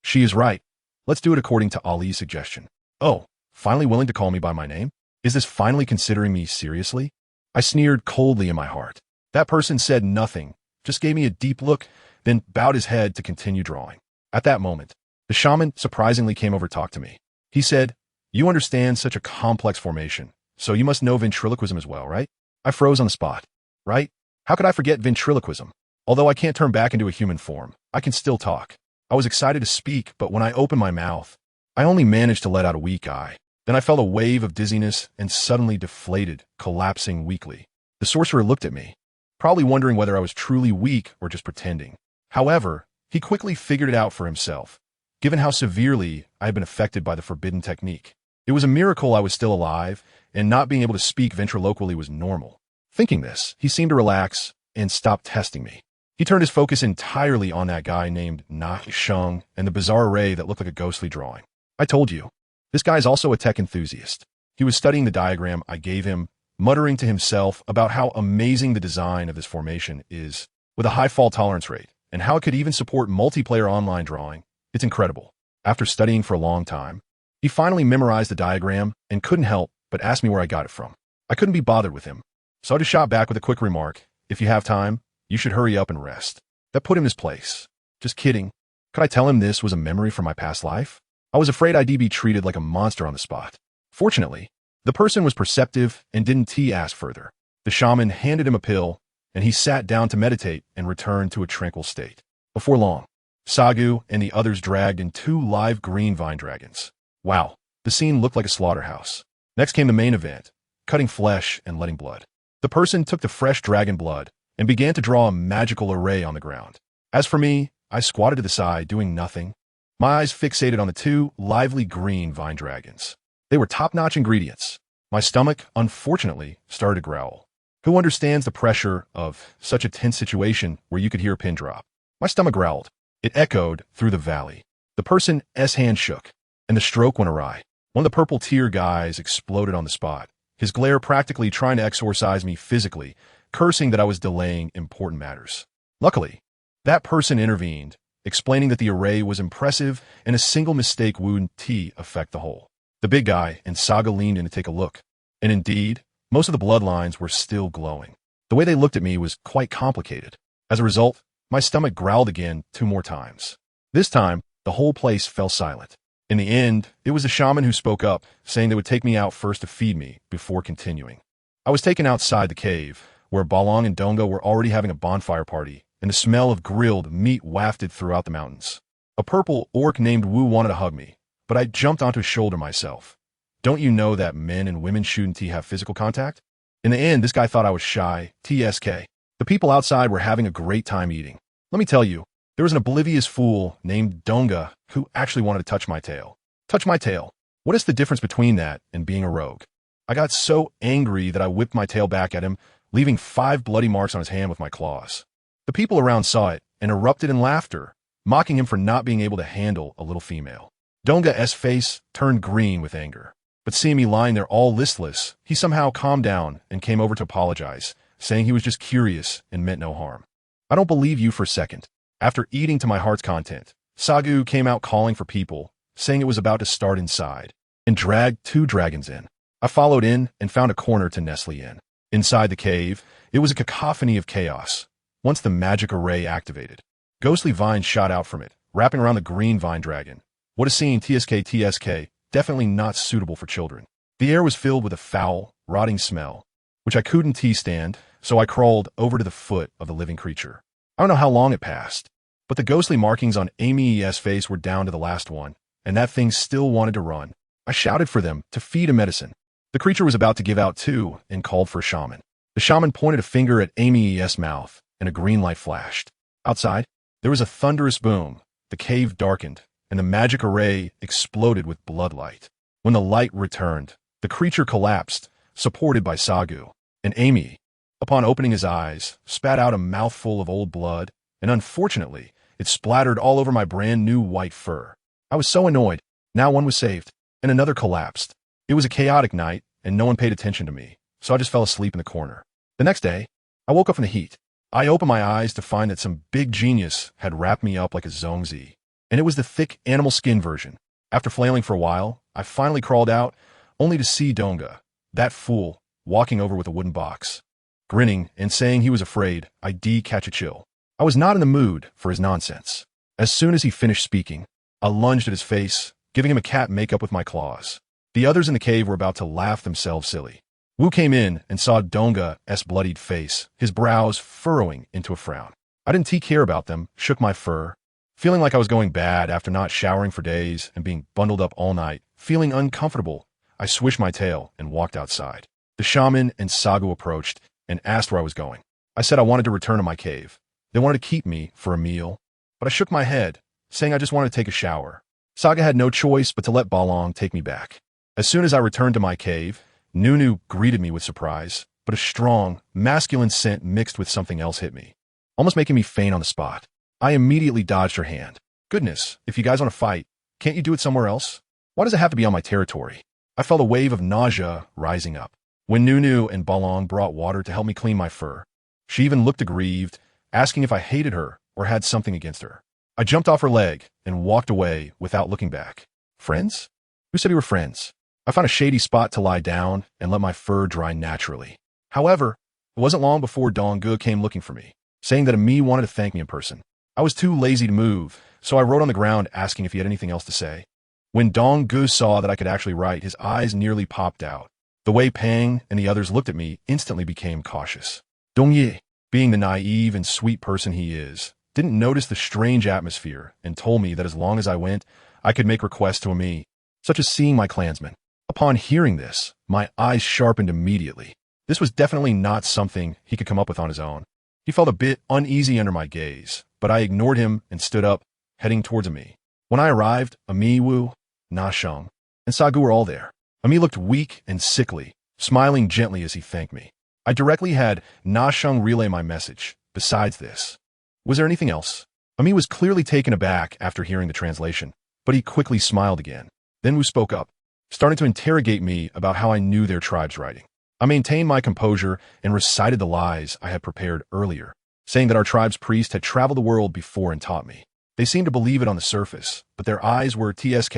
she is right. Let's do it according to Ali's suggestion. Oh, finally willing to call me by my name? Is this finally considering me seriously? I sneered coldly in my heart. That person said nothing, just gave me a deep look, then bowed his head to continue drawing. At that moment, the shaman surprisingly came over to talk to me. He said, "You understand such a complex formation, so you must know ventriloquism as well, right?" I froze on the spot. Right? How could I forget ventriloquism? Although I can't turn back into a human form, I can still talk. I was excited to speak, but when I opened my mouth, I only managed to let out a weak eye. Then I felt a wave of dizziness and suddenly deflated, collapsing weakly. The sorcerer looked at me, probably wondering whether I was truly weak or just pretending. However, he quickly figured it out for himself, given how severely I had been affected by the forbidden technique. It was a miracle I was still alive, and not being able to speak ventriloquially was normal. Thinking this, he seemed to relax and stop testing me. He turned his focus entirely on that guy named Na Sheng and the bizarre array that looked like a ghostly drawing. I told you, this guy's also a tech enthusiast. He was studying the diagram I gave him, muttering to himself about how amazing the design of this formation is, with a high fall tolerance rate, and how it could even support multiplayer online drawing. It's incredible. After studying for a long time, he finally memorized the diagram and couldn't help but ask me where I got it from. I couldn't be bothered with him, so I just shot back with a quick remark: "If you have time, you should hurry up and rest." That put him in his place. Just kidding. Could I tell him this was a memory from my past life? I was afraid I'd be treated like a monster on the spot. Fortunately, the person was perceptive and didn't ask further. The shaman handed him a pill, and he sat down to meditate and return to a tranquil state. Before long, Sagu and the others dragged in 2 live green vine dragons. Wow, the scene looked like a slaughterhouse. Next came the main event, cutting flesh and letting blood. The person took the fresh dragon blood and began to draw a magical array on the ground. As for me, I squatted to the side, doing nothing, my eyes fixated on the 2 lively green vine dragons. They were top-notch ingredients. My stomach, unfortunately, started to growl. Who understands the pressure of such a tense situation where you could hear a pin drop? My stomach growled. It echoed through the valley. The person's hand shook, and the stroke went awry. One of the purple tear guys exploded on the spot, his glare practically trying to exorcise me physically, cursing that I was delaying important matters. Luckily, that person intervened, explaining that the array was impressive and a single mistake wouldn't affect the whole. The big guy and Saga leaned in to take a look, and indeed, most of the bloodlines were still glowing. The way they looked at me was quite complicated. As a result, my stomach growled again 2 more times. This time, the whole place fell silent. In the end, it was the shaman who spoke up, saying they would take me out first to feed me before continuing. I was taken outside the cave, where Balong and Donga were already having a bonfire party, and the smell of grilled meat wafted throughout the mountains. A purple orc named Wu wanted to hug me, but I jumped onto his shoulder myself. Don't you know that men and women shouldn't have physical contact? In the end, this guy thought I was shy, TSK. The people outside were having a great time eating. Let me tell you, there was an oblivious fool named Donga who actually wanted to touch my tail. Touch my tail. What is the difference between that and being a rogue? I got so angry that I whipped my tail back at him, leaving 5 bloody marks on his hand with my claws. The people around saw it and erupted in laughter, mocking him for not being able to handle a little female. Donga's face turned green with anger, but seeing me lying there all listless, he somehow calmed down and came over to apologize, saying he was just curious and meant no harm. I don't believe you for a second. After eating to my heart's content, Sagu came out calling for people, saying it was about to start inside, and dragged 2 dragons in. I followed in and found a corner to nestle in. Inside the cave, it was a cacophony of chaos. Once the magic array activated, ghostly vines shot out from it, wrapping around the green vine dragon. What a scene, TSK, definitely not suitable for children. The air was filled with a foul, rotting smell, which I couldn't stand, so I crawled over to the foot of the living creature. I don't know how long it passed, but the ghostly markings on Amy's face were down to the last one, and that thing still wanted to run. I shouted for them to feed him medicine. The creature was about to give out too and called for a shaman. The shaman pointed a finger at Amy's mouth, and a green light flashed. Outside, there was a thunderous boom. The cave darkened, and the magic array exploded with blood light. When the light returned, the creature collapsed, supported by Sagu, and Amy, upon opening his eyes, spat out a mouthful of old blood, and unfortunately, it splattered all over my brand new white fur. I was so annoyed. Now one was saved, and another collapsed. It was a chaotic night, and no one paid attention to me, so I just fell asleep in the corner. The next day, I woke up in the heat. I opened my eyes to find that some big genius had wrapped me up like a zongzi, and it was the thick animal skin version. After flailing for a while, I finally crawled out, only to see Donga, that fool, walking over with a wooden box. Grinning and saying he was afraid, I did catch a chill. I was not in the mood for his nonsense. As soon as he finished speaking, I lunged at his face, giving him a cat makeup with my claws. The others in the cave were about to laugh themselves silly. Wu came in and saw Donga's bloodied face, his brows furrowing into a frown. I didn't care about them, shook my fur, feeling like I was going bad after not showering for days and being bundled up all night. Feeling uncomfortable, I swished my tail and walked outside. The shaman and Sagu approached and asked where I was going. I said I wanted to return to my cave. They wanted to keep me for a meal, but I shook my head, saying I just wanted to take a shower. Saga had no choice but to let Balong take me back. As soon as I returned to my cave, Nunu greeted me with surprise, but a strong, masculine scent mixed with something else hit me, almost making me faint on the spot. I immediately dodged her hand. Goodness, if you guys want to fight, can't you do it somewhere else? Why does it have to be on my territory? I felt a wave of nausea rising up. When Nunu and Balong brought water to help me clean my fur, she even looked aggrieved, asking if I hated her or had something against her. I jumped off her leg and walked away without looking back. Friends? Who said we were friends? I found a shady spot to lie down and let my fur dry naturally. However, it wasn't long before Donggu came looking for me, saying that Ami wanted to thank me in person. I was too lazy to move, so I wrote on the ground asking if he had anything else to say. When Donggu saw that I could actually write, his eyes nearly popped out. The way Pang and the others looked at me instantly became cautious. Dongye, being the naive and sweet person he is, didn't notice the strange atmosphere and told me that as long as I went, I could make requests to Ami, such as seeing my clansmen. Upon hearing this, my eyes sharpened immediately. This was definitely not something he could come up with on his own. He felt a bit uneasy under my gaze, but I ignored him and stood up, heading towards Ami. When I arrived, Ami, Wu, Na Sheng, and Sagu were all there. Ami looked weak and sickly, smiling gently as he thanked me. I directly had Na Sheng relay my message. Besides this, was there anything else? Ami was clearly taken aback after hearing the translation, but he quickly smiled again. Then Wu spoke up, starting to interrogate me about how I knew their tribe's writing. I maintained my composure and recited the lies I had prepared earlier, saying that our tribe's priest had traveled the world before and taught me. They seemed to believe it on the surface, but their eyes were TSK,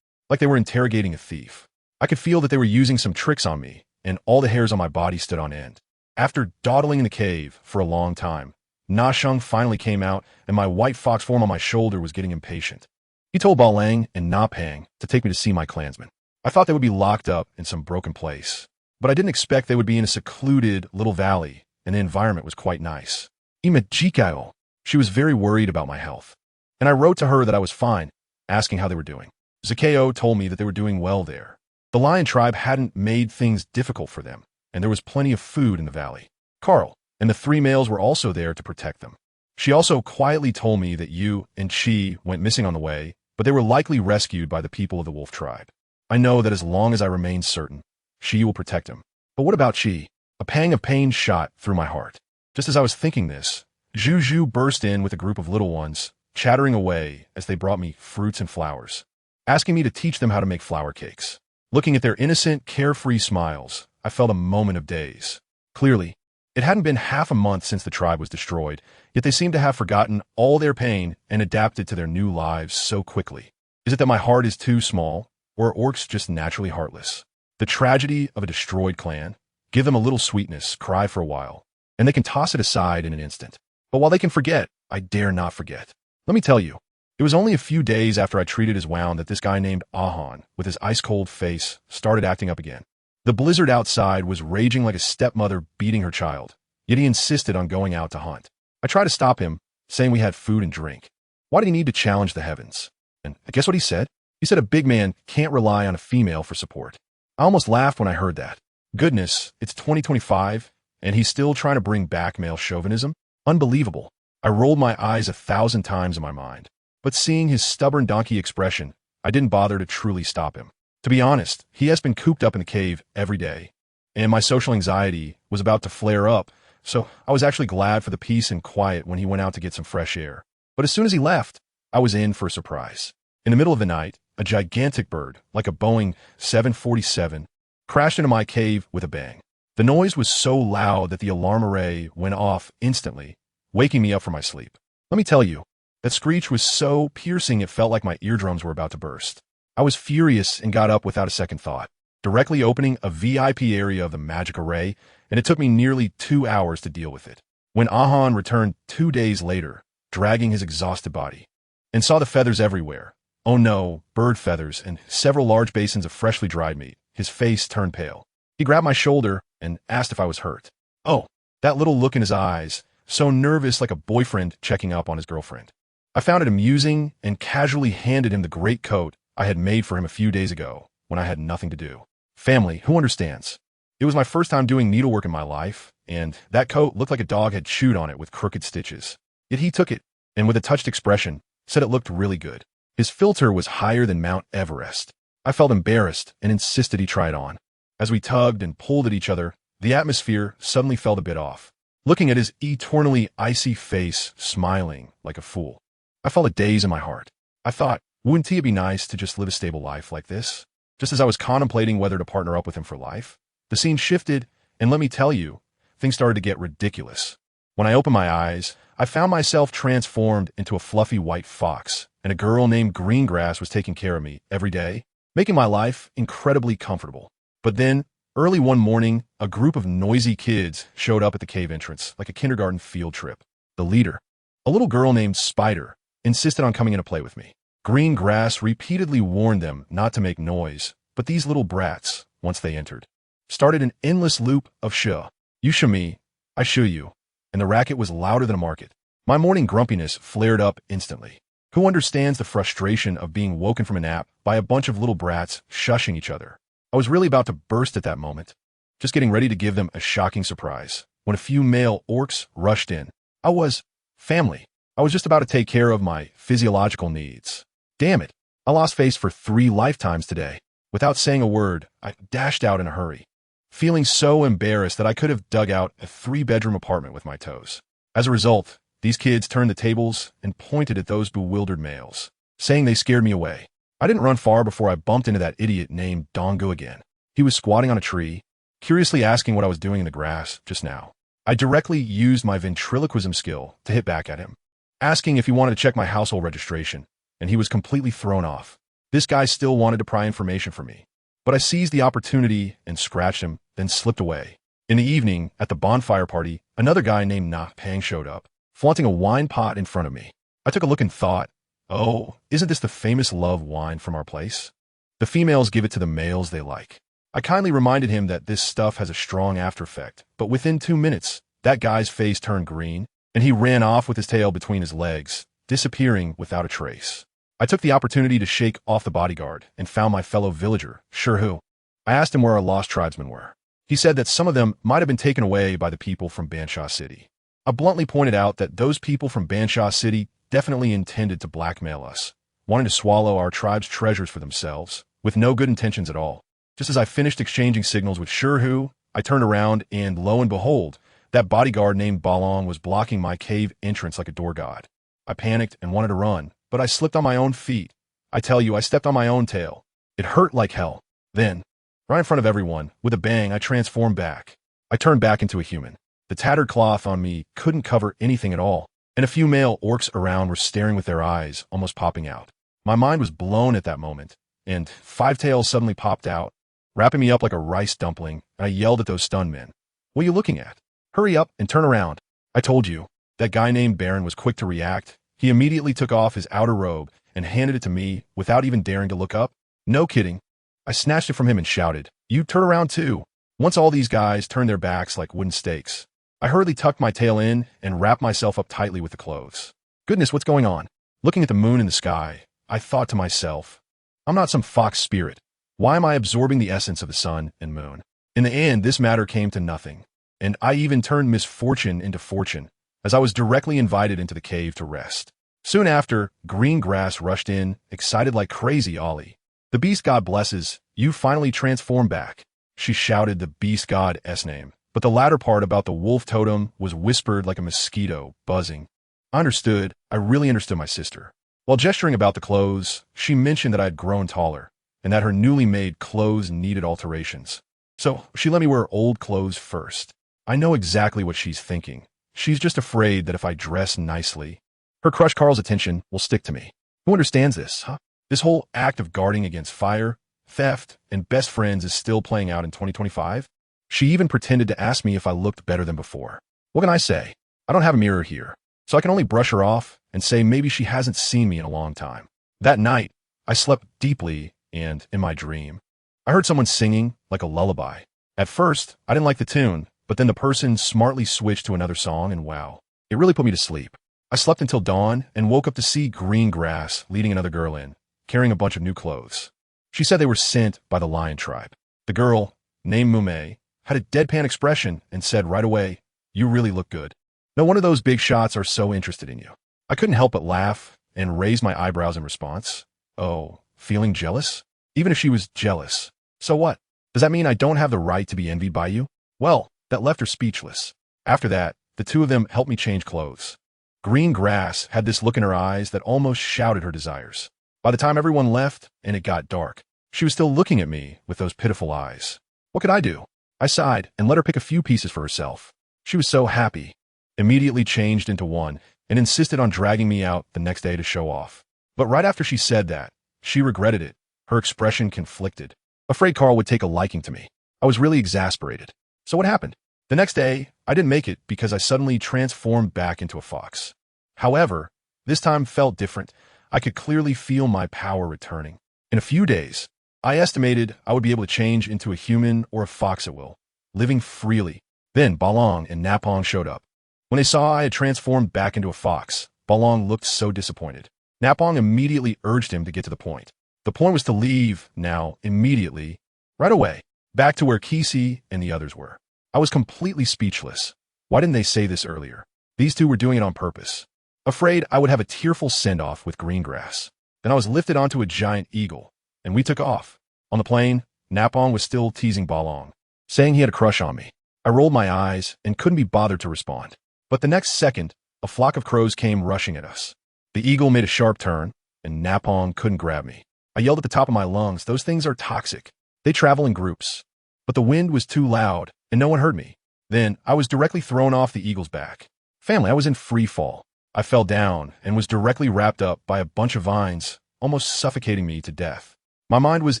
like they were interrogating a thief. I could feel that they were using some tricks on me, and all the hairs on my body stood on end. After dawdling in the cave for a long time, Na Sheng finally came out, and my white fox form on my shoulder was getting impatient. He told Balang and Na Pang to take me to see my clansmen. I thought they would be locked up in some broken place, but I didn't expect they would be in a secluded little valley, and the environment was quite nice. Imajikayo, she was very worried about my health, and I wrote to her that I was fine, asking how they were doing. Zakeo told me that they were doing well there. The lion tribe hadn't made things difficult for them, and there was plenty of food in the valley. Carl and the 3 males were also there to protect them. She also quietly told me that Yu and Chi went missing on the way, but they were likely rescued by the people of the wolf tribe. I know that as long as I remain certain, Chi will protect him. But what about Chi? A pang of pain shot through my heart. Just as I was thinking this, Juju burst in with a group of little ones, chattering away as they brought me fruits and flowers, asking me to teach them how to make flower cakes. Looking at their innocent, carefree smiles, I felt a moment of daze. Clearly, it hadn't been half a month since the tribe was destroyed, yet they seemed to have forgotten all their pain and adapted to their new lives so quickly. Is it that my heart is too small, or are orcs just naturally heartless? The tragedy of a destroyed clan, give them a little sweetness, cry for a while, and they can toss it aside in an instant. But while they can forget, I dare not forget. Let me tell you, it was only a few days after I treated his wound that this guy named Ahan, with his ice-cold face, started acting up again. The blizzard outside was raging like a stepmother beating her child, yet he insisted on going out to hunt. I tried to stop him, saying we had food and drink. Why did he need to challenge the heavens? And guess what he said? He said a big man can't rely on a female for support. I almost laughed when I heard that. Goodness, it's 2025, and he's still trying to bring back male chauvinism? Unbelievable. I rolled my eyes 1,000 times in my mind. But seeing his stubborn donkey expression, I didn't bother to truly stop him. To be honest, he has been cooped up in the cave every day, and my social anxiety was about to flare up, so I was actually glad for the peace and quiet when he went out to get some fresh air. But as soon as he left, I was in for a surprise. In the middle of the night, a gigantic bird, like a Boeing 747, crashed into my cave with a bang. The noise was so loud that the alarm array went off instantly, waking me up from my sleep. Let me tell you, that screech was so piercing it felt like my eardrums were about to burst. I was furious and got up without a second thought, directly opening a VIP area of the magic array, and it took me nearly 2 hours to deal with it. When Ahan returned 2 days later, dragging his exhausted body, and saw the feathers everywhere, oh no, bird feathers and several large basins of freshly dried meat, his face turned pale. He grabbed my shoulder and asked if I was hurt. Oh, that little look in his eyes, so nervous like a boyfriend checking up on his girlfriend. I found it amusing and casually handed him the great coat I had made for him a few days ago when I had nothing to do. Family, who understands? It was my first time doing needlework in my life, and that coat looked like a dog had chewed on it with crooked stitches. Yet he took it, and with a touched expression, said it looked really good. His filter was higher than Mount Everest. I felt embarrassed and insisted he try it on. As we tugged and pulled at each other, the atmosphere suddenly felt a bit off. Looking at his eternally icy face, smiling like a fool, I felt a daze in my heart. I thought, wouldn't it be nice to just live a stable life like this? Just as I was contemplating whether to partner up with him for life, the scene shifted, and let me tell you, things started to get ridiculous. When I opened my eyes, I found myself transformed into a fluffy white fox, and a girl named Greengrass was taking care of me every day, making my life incredibly comfortable. But then, early one morning, a group of noisy kids showed up at the cave entrance, like a kindergarten field trip. The leader, a little girl named Spider, insisted on coming in to play with me. Greengrass repeatedly warned them not to make noise, but these little brats, once they entered, started an endless loop of shoo. You shoo me, I shoo you, and the racket was louder than a market. My morning grumpiness flared up instantly. Who understands the frustration of being woken from a nap by a bunch of little brats shushing each other? I was really about to burst at that moment, just getting ready to give them a shocking surprise, when a few male orcs rushed in. I was family. I was just about to take care of my physiological needs. Damn it, I lost face for 3 lifetimes today. Without saying a word, I dashed out in a hurry, feeling so embarrassed that I could have dug out a 3-bedroom apartment with my toes. As a result, these kids turned the tables and pointed at those bewildered males, saying they scared me away. I didn't run far before I bumped into that idiot named Dongu again. He was squatting on a tree, curiously asking what I was doing in the grass just now. I directly used my ventriloquism skill to hit back at him, asking if he wanted to check my household registration, and he was completely thrown off. This guy still wanted to pry information from me, but I seized the opportunity and scratched him, then slipped away. In the evening, at the bonfire party, another guy named Na Pang showed up, flaunting a wine pot in front of me. I took a look and thought, oh, isn't this the famous love wine from our place? The females give it to the males they like. I kindly reminded him that this stuff has a strong after effect, but within 2 minutes, that guy's face turned green, and he ran off with his tail between his legs, disappearing without a trace. I took the opportunity to shake off the bodyguard and found my fellow villager, Shurhu. I asked him where our lost tribesmen were. He said that some of them might have been taken away by the people from Bansha City. I bluntly pointed out that those people from Bansha City definitely intended to blackmail us, wanting to swallow our tribe's treasures for themselves, with no good intentions at all. Just as I finished exchanging signals with Shurhu, I turned around and, lo and behold, that bodyguard named Balong was blocking my cave entrance like a door god. I panicked and wanted to run, but I slipped on my own feet. I tell you, I stepped on my own tail. It hurt like hell. Then, right in front of everyone, with a bang, I transformed back. I turned back into a human. The tattered cloth on me couldn't cover anything at all, and a few male orcs around were staring with their eyes almost popping out. My mind was blown at that moment, and Five Tails suddenly popped out, wrapping me up like a rice dumpling, and I yelled at those stunned men. What are you looking at? Hurry up and turn around. I told you. That guy named Baron was quick to react. He immediately took off his outer robe and handed it to me without even daring to look up. No kidding. I snatched it from him and shouted, "You turn around too." Once all these guys turned their backs like wooden stakes, I hurriedly tucked my tail in and wrapped myself up tightly with the clothes. Goodness, what's going on? Looking at the moon in the sky, I thought to myself, I'm not some fox spirit. Why am I absorbing the essence of the sun and moon? In the end, this matter came to nothing, and I even turned misfortune into fortune, as I was directly invited into the cave to rest. Soon after, Greengrass rushed in, excited like crazy Ollie. "The beast god blesses, you finally transformed back." She shouted the beast god's name, but the latter part about the wolf totem was whispered like a mosquito, buzzing. I understood. I really understood my sister. While gesturing about the clothes, she mentioned that I had grown taller, and that her newly made clothes needed alterations. So she let me wear old clothes first. I know exactly what she's thinking. She's just afraid that if I dress nicely, her crush Carl's attention will stick to me. Who understands this, huh? This whole act of guarding against fire, theft, and best friends is still playing out in 2025. She even pretended to ask me if I looked better than before. What can I say? I don't have a mirror here, so I can only brush her off and say maybe she hasn't seen me in a long time. That night, I slept deeply, and in my dream, I heard someone singing like a lullaby. At first, I didn't like the tune, but then the person smartly switched to another song, and wow, it really put me to sleep. I slept until dawn and woke up to see green grass leading another girl in, carrying a bunch of new clothes. She said they were sent by the lion tribe. The girl, named Mume, had a deadpan expression and said right away, "You really look good. No wonder those big shots are so interested in you." I couldn't help but laugh and raise my eyebrows in response. Oh, feeling jealous? Even if she was jealous, so what? Does that mean I don't have the right to be envied by you? Well, that left her speechless. After that, the two of them helped me change clothes. Green grass had this look in her eyes that almost shouted her desires. By the time everyone left and it got dark, she was still looking at me with those pitiful eyes. What could I do? I sighed and let her pick a few pieces for herself. She was so happy, immediately changed into one, and insisted on dragging me out the next day to show off. But right after she said that, she regretted it, her expression conflicted. Afraid Carl would take a liking to me. I was really exasperated. So what happened? The next day, I didn't make it because I suddenly transformed back into a fox. However, this time felt different. I could clearly feel my power returning. In a few days, I estimated I would be able to change into a human or a fox at will, living freely. Then Balong and Napong showed up. When they saw I had transformed back into a fox, Balong looked so disappointed. Napong immediately urged him to get to the point. The point was to leave now, immediately, right away, back to where Kisi and the others were. I was completely speechless. Why didn't they say this earlier? These two were doing it on purpose. Afraid I would have a tearful send-off with Greengrass. Then I was lifted onto a giant eagle, and we took off. On the plane, Napong was still teasing Balong, saying he had a crush on me. I rolled my eyes and couldn't be bothered to respond. But the next second, a flock of crows came rushing at us. The eagle made a sharp turn, and Napong couldn't grab me. I yelled at the top of my lungs, "Those things are toxic. They travel in groups." But the wind was too loud, and no one heard me. Then I was directly thrown off the eagle's back. Family, I was in free fall. I fell down and was directly wrapped up by a bunch of vines, almost suffocating me to death. My mind was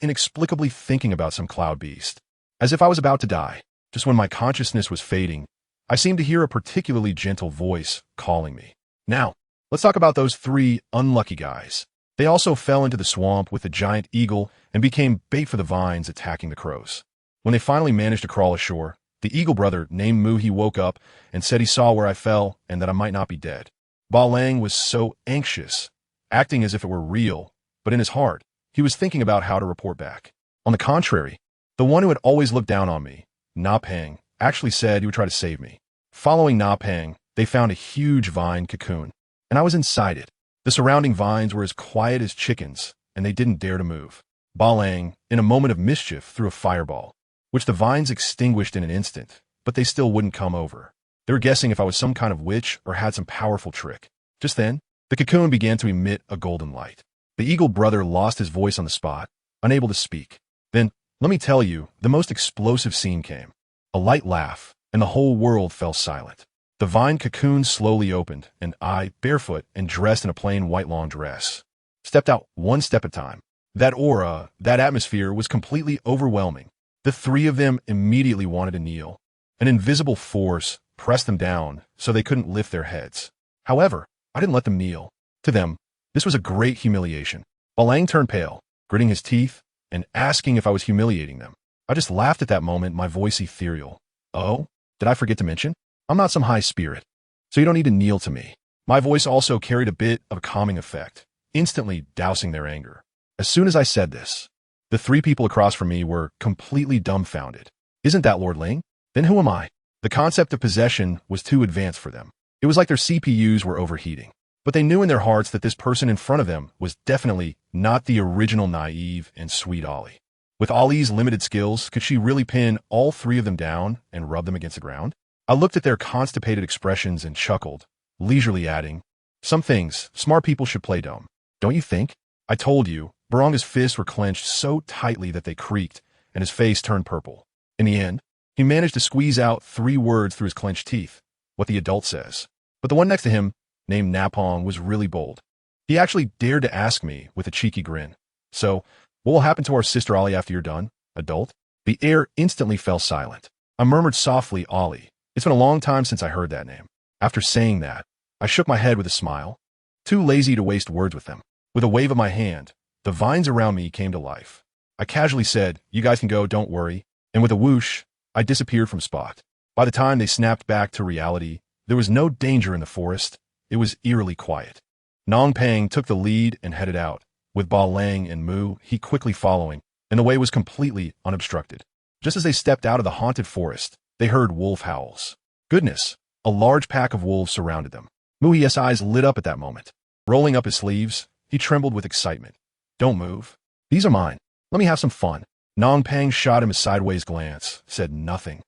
inexplicably thinking about some cloud beast, as if I was about to die. Just when my consciousness was fading, I seemed to hear a particularly gentle voice calling me. Now, let's talk about those three unlucky guys. They also fell into the swamp with the giant eagle and became bait for the vines attacking the crows. When they finally managed to crawl ashore, the eagle brother named Muhi woke up and said he saw where I fell and that I might not be dead. Ba Lang was so anxious, acting as if it were real, but in his heart, he was thinking about how to report back. On the contrary, the one who had always looked down on me, Na Peng, actually said he would try to save me. Following Na Peng, they found a huge vine cocoon, and I was inside it. The surrounding vines were as quiet as chickens, and they didn't dare to move. Ba Lang, in a moment of mischief, threw a fireball, which the vines extinguished in an instant, but they still wouldn't come over. They were guessing if I was some kind of witch or had some powerful trick. Just then, the cocoon began to emit a golden light. The eagle brother lost his voice on the spot, unable to speak. Then, let me tell you, the most explosive scene came. A light laugh, and the whole world fell silent. The vine cocoon slowly opened, and I, barefoot and dressed in a plain white long dress, stepped out one step at a time. That aura, that atmosphere was completely overwhelming. The three of them immediately wanted to kneel. An invisible force pressed them down so they couldn't lift their heads. However, I didn't let them kneel. To them, this was a great humiliation. Balang turned pale, gritting his teeth and asking if I was humiliating them. I just laughed at that moment, my voice ethereal. "Oh, did I forget to mention? I'm not some high spirit, so you don't need to kneel to me." My voice also carried a bit of a calming effect, instantly dousing their anger. As soon as I said this, the three people across from me were completely dumbfounded. "Isn't that Lord Ling? Then who am I?" The concept of possession was too advanced for them. It was like their CPUs were overheating. But they knew in their hearts that this person in front of them was definitely not the original naive and sweet Ollie. With Ollie's limited skills, could she really pin all three of them down and rub them against the ground? I looked at their constipated expressions and chuckled, leisurely adding, "Some things smart people should play dumb. Don't you think?" I told you, Baranga's fists were clenched so tightly that they creaked, and his face turned purple. In the end, he managed to squeeze out 3 words through his clenched teeth, what the adult says. But the one next to him, named Napong, was really bold. He actually dared to ask me with a cheeky grin. So, what will happen to our sister Ollie after you're done, adult? The air instantly fell silent. I murmured softly, Ollie. It's been a long time since I heard that name. After saying that, I shook my head with a smile, too lazy to waste words with them. With a wave of my hand, the vines around me came to life. I casually said, you guys can go, don't worry. And with a whoosh, I disappeared from spot. By the time they snapped back to reality, there was no danger in the forest. It was eerily quiet. Nong Pang took the lead and headed out, with Ba Lang and Mu he quickly following, and the way was completely unobstructed. Just as they stepped out of the haunted forest, they heard wolf howls. Goodness, a large pack of wolves surrounded them. Muhi's eyes lit up at that moment. Rolling up his sleeves, he trembled with excitement. Don't move. These are mine. Let me have some fun. Nong Pang shot him a sideways glance, said nothing.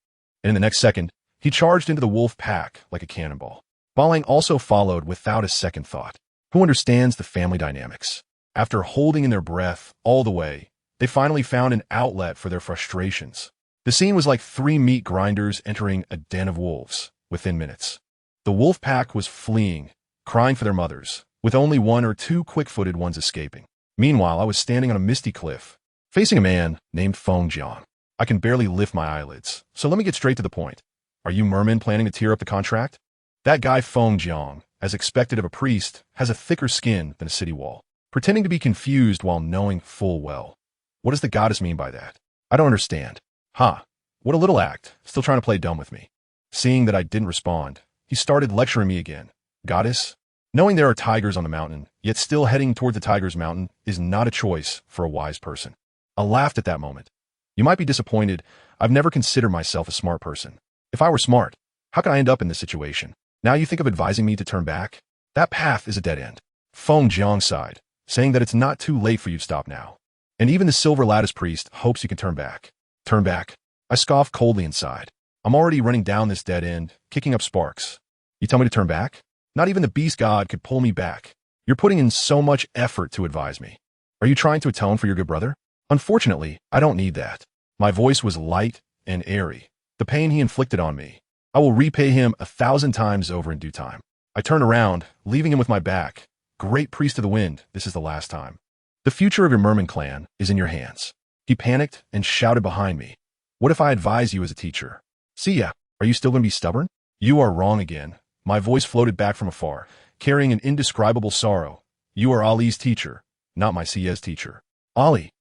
And in the next second, he charged into the wolf pack like a cannonball. Ba Lang also followed without a second thought. Who understands the family dynamics? After holding in their breath all the way, they finally found an outlet for their frustrations. The scene was like three meat grinders entering a den of wolves within minutes. The wolf pack was fleeing, crying for their mothers, with only one or two quick-footed ones escaping. Meanwhile, I was standing on a misty cliff, facing a man named Feng Jiang. I can barely lift my eyelids, so let me get straight to the point. Are you mermen planning to tear up the contract? That guy Feng Jiang, as expected of a priest, has a thicker skin than a city wall, pretending to be confused while knowing full well. What does the goddess mean by that? I don't understand. What a little act, still trying to play dumb with me. Seeing that I didn't respond, he started lecturing me again. Goddess? Knowing there are tigers on the mountain, yet still heading toward the tiger's mountain is not a choice for a wise person. I laughed at that moment. You might be disappointed, I've never considered myself a smart person. If I were smart, how could I end up in this situation? Now you think of advising me to turn back? That path is a dead end. Feng Jiang sighed, saying that it's not too late for you to stop now. And even the Silver Lattice Priest hopes you can turn back. Turn back? I scoffed coldly inside. I'm already running down this dead end, kicking up sparks. You tell me to turn back? Not even the beast god could pull me back. You're putting in so much effort to advise me. Are you trying to atone for your good brother? Unfortunately, I don't need that. My voice was light and airy. The pain he inflicted on me, I will repay him 1,000 times over in due time. I turned around, leaving him with my back. Great priest of the wind, this is the last time. The future of your merman clan is in your hands. He panicked and shouted behind me. What if I advise you as a teacher? See ya. Are you still going to be stubborn? You are wrong again. My voice floated back from afar, carrying an indescribable sorrow. You are Ali's teacher, not my Sia's teacher. Ali.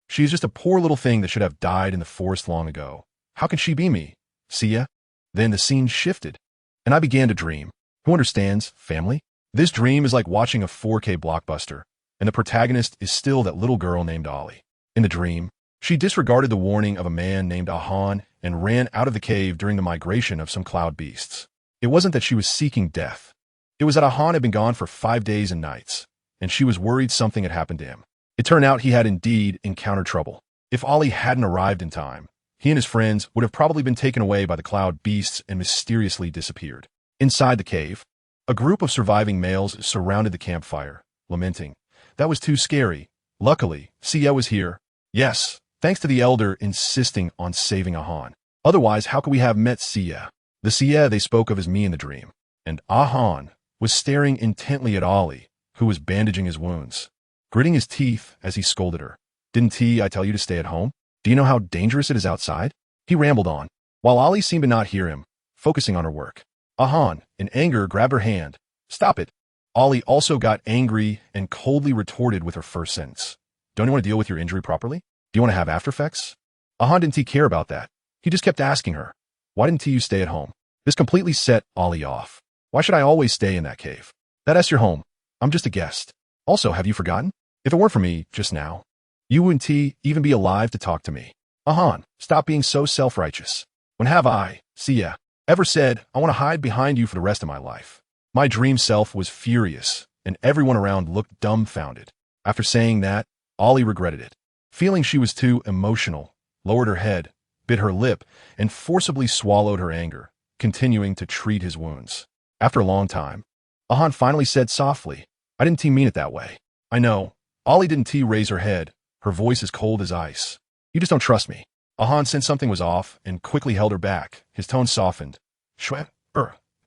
She is just a poor little thing that should have died in the forest long ago. How can she be me? Sia? Then the scene shifted, and I began to dream. Who understands family? This dream is like watching a 4K blockbuster, and the protagonist is still that little girl named Ali. In the dream, she disregarded the warning of a man named Ahan and ran out of the cave during the migration of some cloud beasts. It wasn't that she was seeking death. It was that Ahan had been gone for 5 days and nights, and she was worried something had happened to him. It turned out he had indeed encountered trouble. If Ali hadn't arrived in time, he and his friends would have probably been taken away by the cloud beasts and mysteriously disappeared. Inside the cave, a group of surviving males surrounded the campfire, lamenting. That was too scary. Luckily, Sia was here. Yes, thanks to the elder insisting on saving Ahan. Otherwise, how could we have met Sia? The Sia they spoke of as me in the dream. And Ahan was staring intently at Ali, who was bandaging his wounds, gritting his teeth as he scolded her. Didn't I tell you to stay at home? Do you know how dangerous it is outside? He rambled on, while Ali seemed to not hear him, focusing on her work. Ahan, in anger, grabbed her hand. Stop it. Ali also got angry and coldly retorted with her first sentence. Don't you want to deal with your injury properly? Do you want to have after effects? Ahan didn't care about that. He just kept asking her, why didn't you stay at home? This completely set Ali off. Why should I always stay in that cave? That's your home. I'm just a guest. Also, have you forgotten? If it weren't for me just now, you wouldn't even be alive to talk to me. Ahan, stop being so self-righteous. When have I, Sia, ever said, I want to hide behind you for the rest of my life? My dream self was furious, and everyone around looked dumbfounded. After saying that, Ali regretted it. Feeling she was too emotional, lowered her head, bit her lip, and forcibly swallowed her anger, continuing to treat his wounds. After a long time, Ahan finally said softly, I didn't mean it that way. I know. Ali didn't raise her head, her voice as cold as ice. You just don't trust me. Ahan sensed something was off and quickly held her back. His tone softened.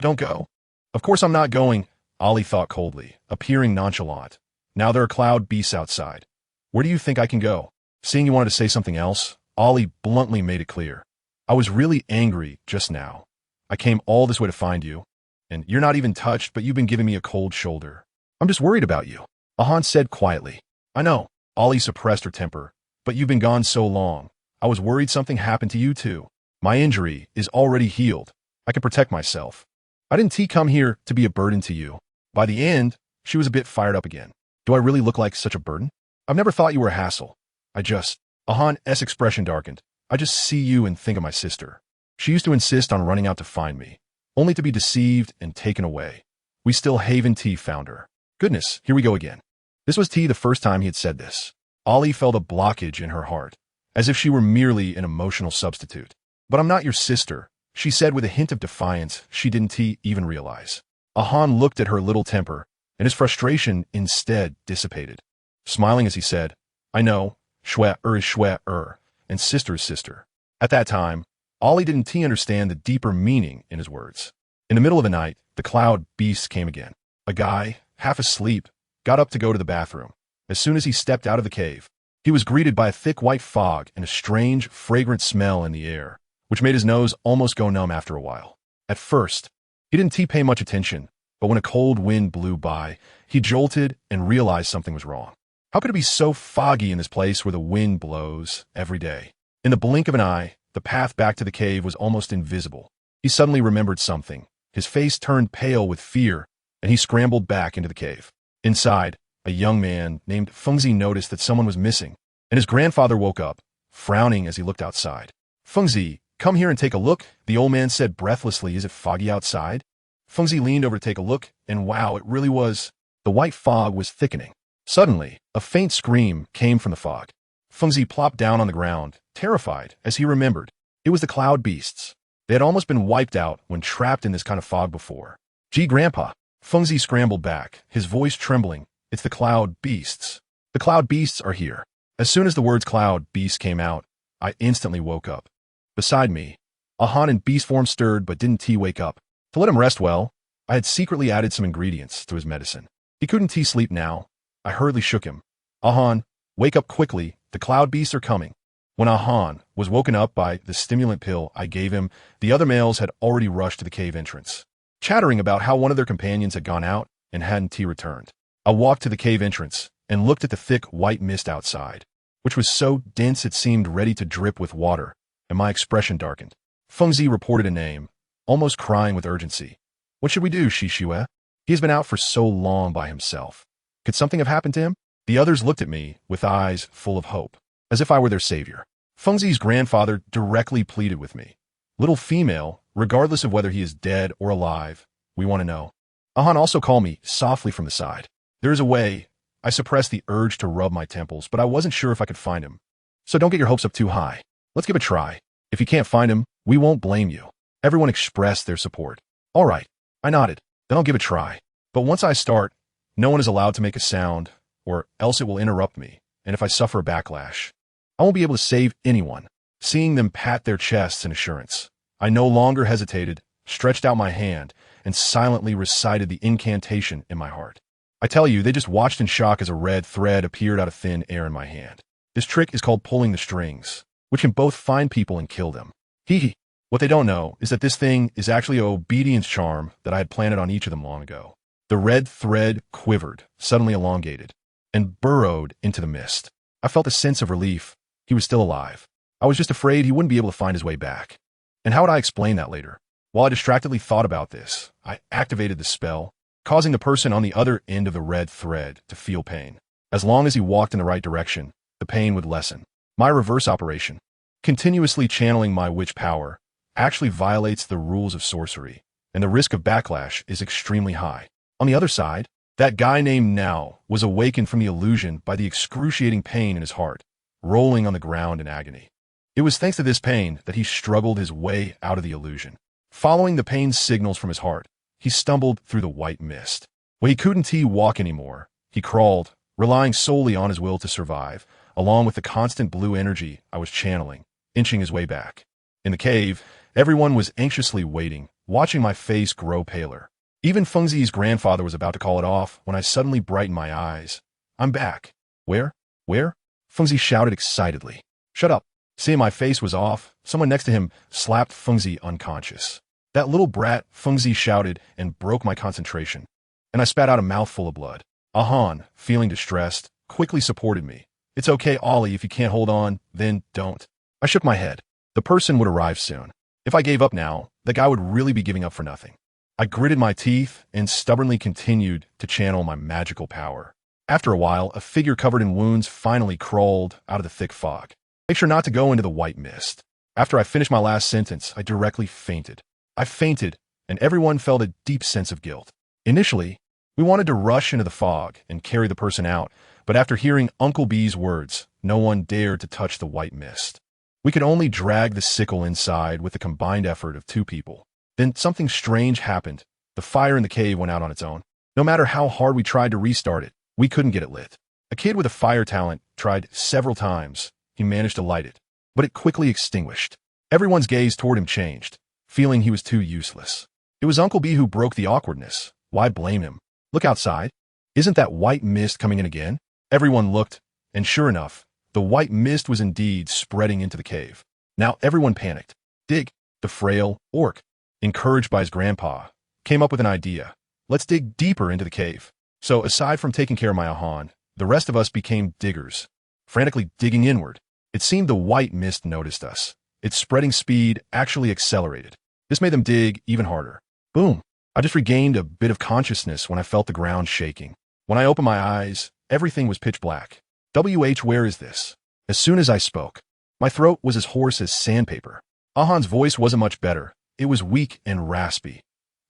Don't go. Of course I'm not going. Ali thought coldly, appearing nonchalant. Now there are cloud beasts outside. Where do you think I can go? Seeing you wanted to say something else, Ali bluntly made it clear. I was really angry just now. I came all this way to find you, and you're not even touched, but you've been giving me a cold shoulder. I'm just worried about you, Ahan said quietly. I know, Ali suppressed her temper, but you've been gone so long. I was worried something happened to you too. My injury is already healed. I can protect myself. I didn't come here to be a burden to you. By the end, she was a bit fired up again. Do I really look like such a burden? I've never thought you were a hassle. Ahan's expression darkened. I just see you and think of my sister. She used to insist on running out to find me, only to be deceived and taken away. We still Haven T found her. Goodness, here we go again. This was T the first time he had said this. Ali felt a blockage in her heart, as if she were merely an emotional substitute. But I'm not your sister, she said with a hint of defiance she didn't even realize. Ahan looked at her little temper, and his frustration instead dissipated. Smiling as he said, I know, shwe is shwe and sister is sister. At that time, Ali didn't understand the deeper meaning in his words. In the middle of the night, the cloud beast came again. A guy, half asleep, got up to go to the bathroom. As soon as he stepped out of the cave, he was greeted by a thick white fog and a strange, fragrant smell in the air, which made his nose almost go numb after a while. At first, he didn't pay much attention, but when a cold wind blew by, he jolted and realized something was wrong. How could it be so foggy in this place where the wind blows every day? In the blink of an eye, the path back to the cave was almost invisible. He suddenly remembered something. His face turned pale with fear, and he scrambled back into the cave. Inside, a young man named Fengzi noticed that someone was missing, and his grandfather woke up, frowning as he looked outside. Fengzi, come here and take a look, the old man said breathlessly. Is it foggy outside? Fengzi leaned over to take a look, and wow, it really was. The white fog was thickening. Suddenly, a faint scream came from the fog. Fengzi plopped down on the ground, terrified, as he remembered. It was the cloud beasts. They had almost been wiped out when trapped in this kind of fog before. Gee, Grandpa. Fengzi scrambled back, his voice trembling. It's the cloud beasts. The cloud beasts are here. As soon as the words cloud beast came out, I instantly woke up. Beside me, Ahan in beast form stirred but didn't wake up. To let him rest well, I had secretly added some ingredients to his medicine. He couldn't sleep now. I hurriedly shook him. Ahan, wake up quickly, the cloud beasts are coming. When Ahan was woken up by the stimulant pill I gave him, the other males had already rushed to the cave entrance, chattering about how one of their companions had gone out and hadn't returned. I walked to the cave entrance and looked at the thick white mist outside, which was so dense it seemed ready to drip with water, and my expression darkened. Fengzi reported a name, almost crying with urgency. What should we do, Shishue? He has been out for so long by himself. Could something have happened to him? The others looked at me with eyes full of hope, as if I were their savior. Fengzi's grandfather directly pleaded with me. Little female, regardless of whether he is dead or alive, we want to know. Ahan also called me softly from the side. There is a way. I suppressed the urge to rub my temples, but I wasn't sure if I could find him. So don't get your hopes up too high. Let's give it a try. If you can't find him, we won't blame you. Everyone expressed their support. All right, I nodded. Then I'll give it a try. But once I start, no one is allowed to make a sound, or else it will interrupt me, and if I suffer a backlash, I won't be able to save anyone. Seeing them pat their chests in assurance, I no longer hesitated, stretched out my hand, and silently recited the incantation in my heart. I tell you, they just watched in shock as a red thread appeared out of thin air in my hand. This trick is called pulling the strings, which can both find people and kill them. Hee. What they don't know is that this thing is actually an obedience charm that I had planted on each of them long ago. The red thread quivered, suddenly elongated, and burrowed into the mist. I felt a sense of relief. He was still alive. I was just afraid he wouldn't be able to find his way back. And how would I explain that later? While I distractedly thought about this, I activated the spell, causing the person on the other end of the red thread to feel pain. As long as he walked in the right direction, the pain would lessen. My reverse operation, continuously channeling my witch power, actually violates the rules of sorcery, and the risk of backlash is extremely high. On the other side, that guy named Now was awakened from the illusion by the excruciating pain in his heart, rolling on the ground in agony. It was thanks to this pain that he struggled his way out of the illusion. Following the pain signals from his heart, he stumbled through the white mist. When he couldn't walk anymore, he crawled, relying solely on his will to survive, along with the constant blue energy I was channeling, inching his way back. In the cave, everyone was anxiously waiting, watching my face grow paler. Even Fengzi's grandfather was about to call it off when I suddenly brightened my eyes. I'm back. Where? Where? Fengzi shouted excitedly. Shut up. Seeing my face was off, someone next to him slapped Fengzi unconscious. That little brat, Fengzi shouted and broke my concentration, and I spat out a mouthful of blood. Ahan, feeling distressed, quickly supported me. It's okay, Ollie, if you can't hold on, then don't. I shook my head. The person would arrive soon. If I gave up now, the guy would really be giving up for nothing. I gritted my teeth and stubbornly continued to channel my magical power. After a while, a figure covered in wounds finally crawled out of the thick fog. Make sure not to go into the white mist. After I finished my last sentence, I directly fainted. I fainted, and everyone felt a deep sense of guilt. Initially, we wanted to rush into the fog and carry the person out, but after hearing Uncle B's words, no one dared to touch the white mist. We could only drag the sickle inside with the combined effort of 2 people. Then something strange happened. The fire in the cave went out on its own. No matter how hard we tried to restart it, we couldn't get it lit. A kid with a fire talent tried several times. He managed to light it, but it quickly extinguished. Everyone's gaze toward him changed, feeling he was too useless. It was Uncle B who broke the awkwardness. Why blame him? Look outside. Isn't that white mist coming in again? Everyone looked, and sure enough, the white mist was indeed spreading into the cave. Now everyone panicked. Dig, the frail orc, encouraged by his grandpa, came up with an idea. Let's dig deeper into the cave. So aside from taking care of my Ahan, the rest of us became diggers, frantically digging inward. It seemed the white mist noticed us. Its spreading speed actually accelerated. This made them dig even harder. Boom! I just regained a bit of consciousness when I felt the ground shaking. When I opened my eyes, everything was pitch black. Where is this? As soon as I spoke, my throat was as hoarse as sandpaper. Ahan's voice wasn't much better. It was weak and raspy.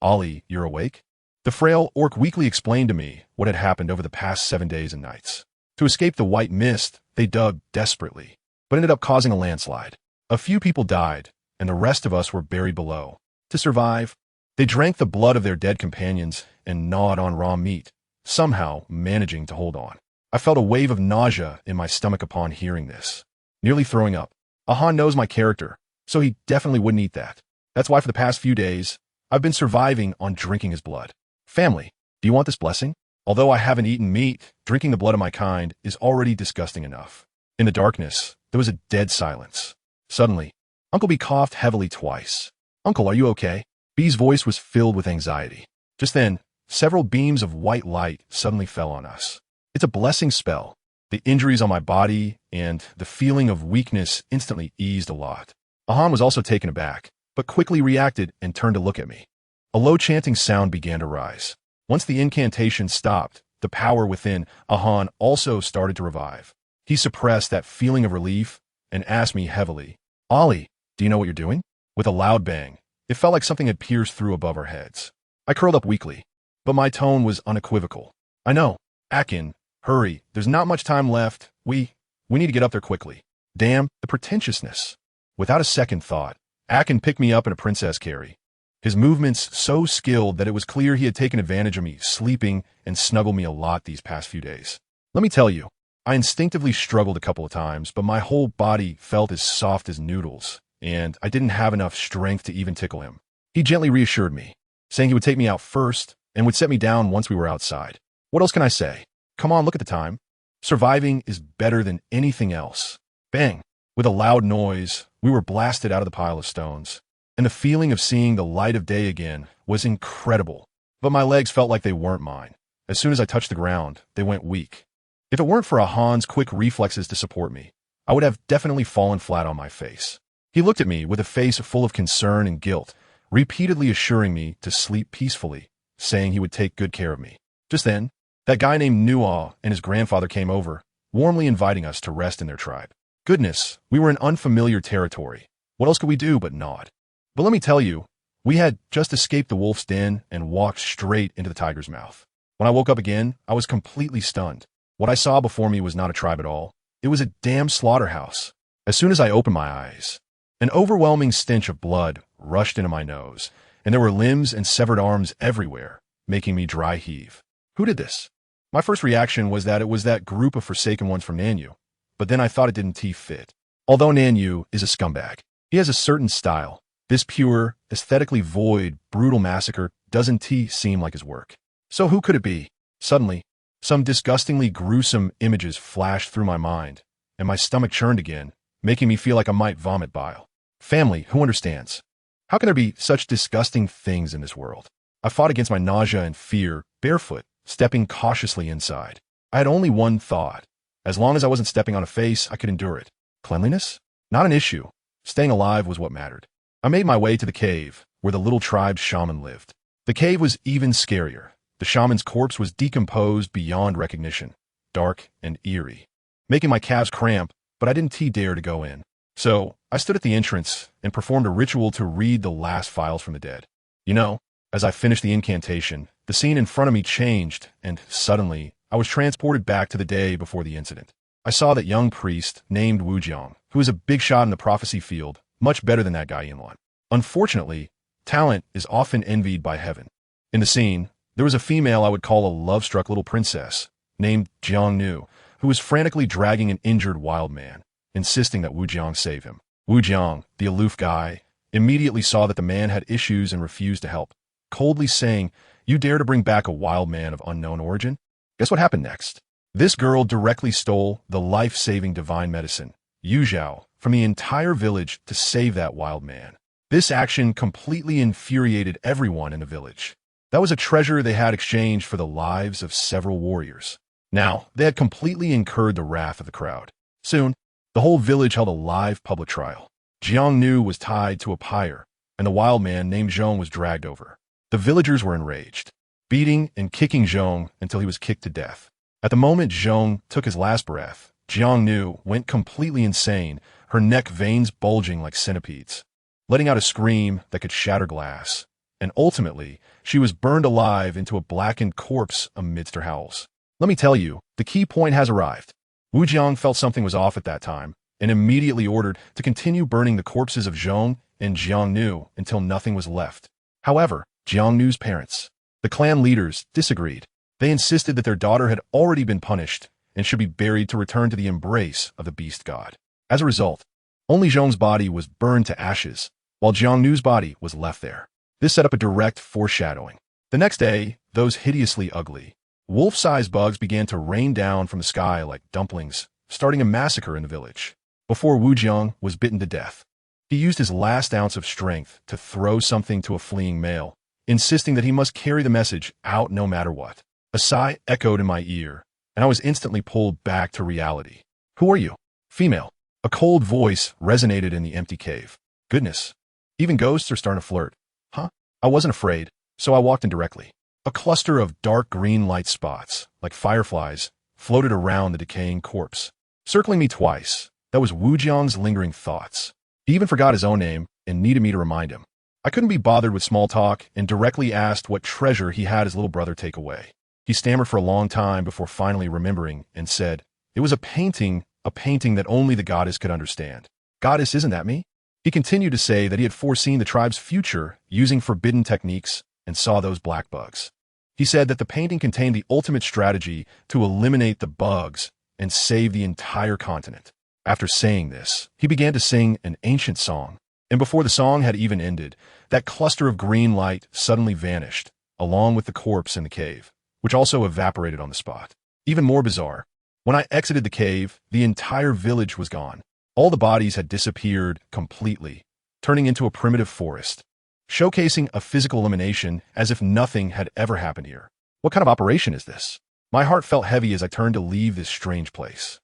Ollie, you're awake? The frail orc weakly explained to me what had happened over the past 7 days and nights. To escape the white mist, they dug desperately, but ended up causing a landslide. A few people died, and the rest of us were buried below. To survive, they drank the blood of their dead companions and gnawed on raw meat, somehow managing to hold on. I felt a wave of nausea in my stomach upon hearing this, nearly throwing up. Ahan knows my character, so he definitely wouldn't eat that. That's why for the past few days, I've been surviving on drinking his blood. Family, do you want this blessing? Although I haven't eaten meat, drinking the blood of my kind is already disgusting enough. In the darkness, there was a dead silence. Suddenly, Uncle B coughed heavily twice. Uncle, are you okay? B's voice was filled with anxiety. Just then, several beams of white light suddenly fell on us. It's a blessing spell. The injuries on my body and the feeling of weakness instantly eased a lot. Ahan was also taken aback, but quickly reacted and turned to look at me. A low chanting sound began to rise. Once the incantation stopped, the power within Ahan also started to revive. He suppressed that feeling of relief and asked me heavily, Ollie, do you know what you're doing? With a loud bang, it felt like something had pierced through above our heads. I curled up weakly, but my tone was unequivocal. I know. Akin, hurry, there's not much time left. We need to get up there quickly. Damn, the pretentiousness. Without a second thought, Akin picked me up in a princess carry. His movements so skilled that it was clear he had taken advantage of me sleeping and snuggled me a lot these past few days. Let me tell you, I instinctively struggled a couple of times, but my whole body felt as soft as noodles, and I didn't have enough strength to even tickle him. He gently reassured me, saying he would take me out first and would set me down once we were outside. What else can I say? Come on, look at the time. Surviving is better than anything else. Bang! With a loud noise, we were blasted out of the pile of stones, and the feeling of seeing the light of day again was incredible. But my legs felt like they weren't mine. As soon as I touched the ground, they went weak. If it weren't for Ahan's quick reflexes to support me, I would have definitely fallen flat on my face. He looked at me with a face full of concern and guilt, repeatedly assuring me to sleep peacefully, saying he would take good care of me. Just then, that guy named Nuaw and his grandfather came over, warmly inviting us to rest in their tribe. Goodness, we were in unfamiliar territory. What else could we do but nod? But let me tell you, we had just escaped the wolf's den and walked straight into the tiger's mouth. When I woke up again, I was completely stunned. What I saw before me was not a tribe at all. It was a damn slaughterhouse. As soon as I opened my eyes, an overwhelming stench of blood rushed into my nose, and there were limbs and severed arms everywhere, making me dry heave. Who did this? My first reaction was that it was that group of forsaken ones from Nanyu, but then I thought it didn't fit. Although Nanyu is a scumbag, he has a certain style. This pure, aesthetically void, brutal massacre doesn't seem like his work. So who could it be? Suddenly, some disgustingly gruesome images flashed through my mind, and my stomach churned again, making me feel like I might vomit bile. Family, who understands? How can there be such disgusting things in this world? I fought against my nausea and fear, barefoot, stepping cautiously inside. I had only one thought. As long as I wasn't stepping on a face, I could endure it. Cleanliness? Not an issue. Staying alive was what mattered. I made my way to the cave, where the little tribe's shaman lived. The cave was even scarier. The shaman's corpse was decomposed beyond recognition, dark and eerie, making my calves cramp, but I didn't dare to go in. So, I stood at the entrance and performed a ritual to read the last files from the dead. You know, as I finished the incantation, the scene in front of me changed, and suddenly, I was transported back to the day before the incident. I saw that young priest named Wu Jiang, who was a big shot in the prophecy field, much better than that guy Yinlan. Unfortunately, talent is often envied by heaven. In the scene, there was a female I would call a love-struck little princess, named Jiang Nu, who was frantically dragging an injured wild man, insisting that Wu Jiang save him. Wu Jiang, the aloof guy, immediately saw that the man had issues and refused to help, coldly saying, "You dare to bring back a wild man of unknown origin?" Guess what happened next? This girl directly stole the life-saving divine medicine, Yu Zhao, from the entire village to save that wild man. This action completely infuriated everyone in the village. That was a treasure they had exchanged for the lives of several warriors. Now, they had completely incurred the wrath of the crowd. Soon, the whole village held a live public trial. Jiang Nu was tied to a pyre, and the wild man named Zhong was dragged over. The villagers were enraged, beating and kicking Zhong until he was kicked to death. At the moment Zhong took his last breath, Jiang Nu went completely insane, her neck veins bulging like centipedes, letting out a scream that could shatter glass. And ultimately, she was burned alive into a blackened corpse amidst her howls. Let me tell you, the key point has arrived. Wu Jiang felt something was off at that time, and immediately ordered to continue burning the corpses of Zhong and Jiang Nu until nothing was left. However, Jiang Nu's parents, the clan leaders, disagreed. They insisted that their daughter had already been punished and should be buried to return to the embrace of the beast god. As a result, only Zhong's body was burned to ashes, while Jiang Nu's body was left there. This set up a direct foreshadowing. The next day, those hideously ugly, wolf-sized bugs began to rain down from the sky like dumplings, starting a massacre in the village. Before Wu Jiang was bitten to death, he used his last ounce of strength to throw something to a fleeing male, insisting that he must carry the message out no matter what. A sigh echoed in my ear, and I was instantly pulled back to reality. "Who are you?" "Female." A cold voice resonated in the empty cave. "Goodness, even ghosts are starting to flirt." "Huh?" I wasn't afraid, so I walked in directly. A cluster of dark green light spots, like fireflies, floated around the decaying corpse, circling me twice. That was Wu Jiang's lingering thoughts. He even forgot his own name and needed me to remind him. I couldn't be bothered with small talk and directly asked what treasure he had his little brother take away. He stammered for a long time before finally remembering and said, "It was a painting that only the goddess could understand." "Goddess, isn't that me?" He continued to say that he had foreseen the tribe's future using forbidden techniques and saw those black bugs. He said that the painting contained the ultimate strategy to eliminate the bugs and save the entire continent. After saying this, he began to sing an ancient song, and before the song had even ended, that cluster of green light suddenly vanished, along with the corpse in the cave, which also evaporated on the spot. Even more bizarre, when I exited the cave, the entire village was gone. All the bodies had disappeared completely, turning into a primitive forest, showcasing a physical elimination as if nothing had ever happened here. What kind of operation is this? My heart felt heavy as I turned to leave this strange place.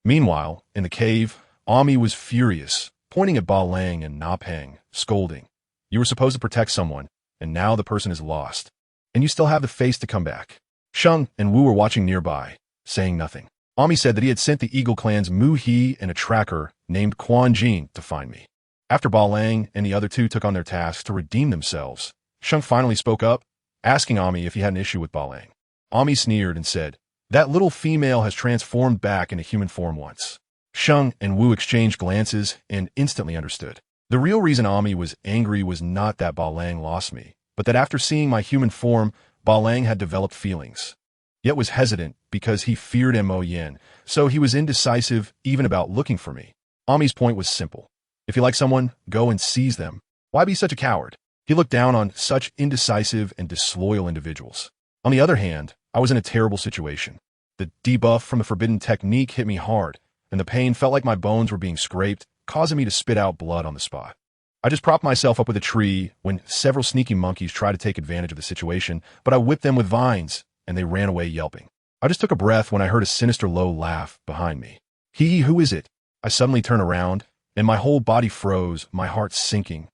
Meanwhile, in the cave, Ami was furious, pointing at Ba Lang and Na Peng, scolding. "You were supposed to protect someone, and now the person is lost. And you still have the face to come back." Sheng and Wu were watching nearby, saying nothing. Ami said that he had sent the Eagle Clan's Mu He and a tracker named Quan Jin to find me. After Ba Lang and the other two took on their task to redeem themselves, Sheng finally spoke up, asking Ami if he had an issue with Ba Lang. Ami sneered and said, "That little female has transformed back into human form once." Sheng and Wu exchanged glances and instantly understood. The real reason Ami was angry was not that Ba Lang lost me, but that after seeing my human form, Ba Lang had developed feelings. Yet was hesitant because he feared Mo Yin, so he was indecisive even about looking for me. Ami's point was simple. If you like someone, go and seize them. Why be such a coward? He looked down on such indecisive and disloyal individuals. On the other hand, I was in a terrible situation. The debuff from the forbidden technique hit me hard, and the pain felt like my bones were being scraped, causing me to spit out blood on the spot. I just propped myself up with a tree when several sneaky monkeys tried to take advantage of the situation, but I whipped them with vines, and they ran away yelping. I just took a breath when I heard a sinister low laugh behind me. Who is it? I suddenly turned around, and my whole body froze, my heart sinking.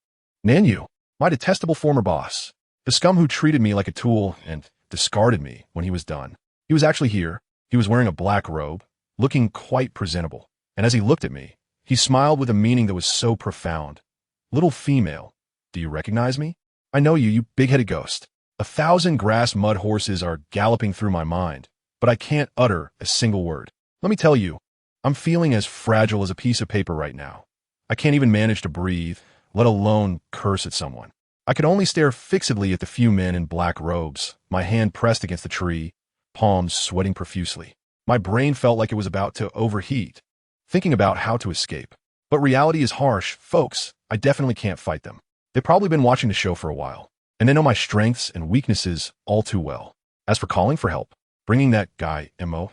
Nanyu, my detestable former boss. The scum who treated me like a tool and discarded me when he was done. He was actually here. He was wearing a black robe, looking quite presentable, and as he looked at me, he smiled with a meaning that was so profound. Little female, do you recognize me? I know you, you big-headed ghost. 1,000 grass mud horses are galloping through my mind, but I can't utter a single word. Let me tell you, I'm feeling as fragile as a piece of paper right now. I can't even manage to breathe, let alone curse at someone. I could only stare fixedly at the few men in black robes, my hand pressed against the tree, palms sweating profusely. My brain felt like it was about to overheat, thinking about how to escape. But reality is harsh, folks. I definitely can't fight them. They've probably been watching the show for a while, and they know my strengths and weaknesses all too well. As for calling for help, bringing that guy,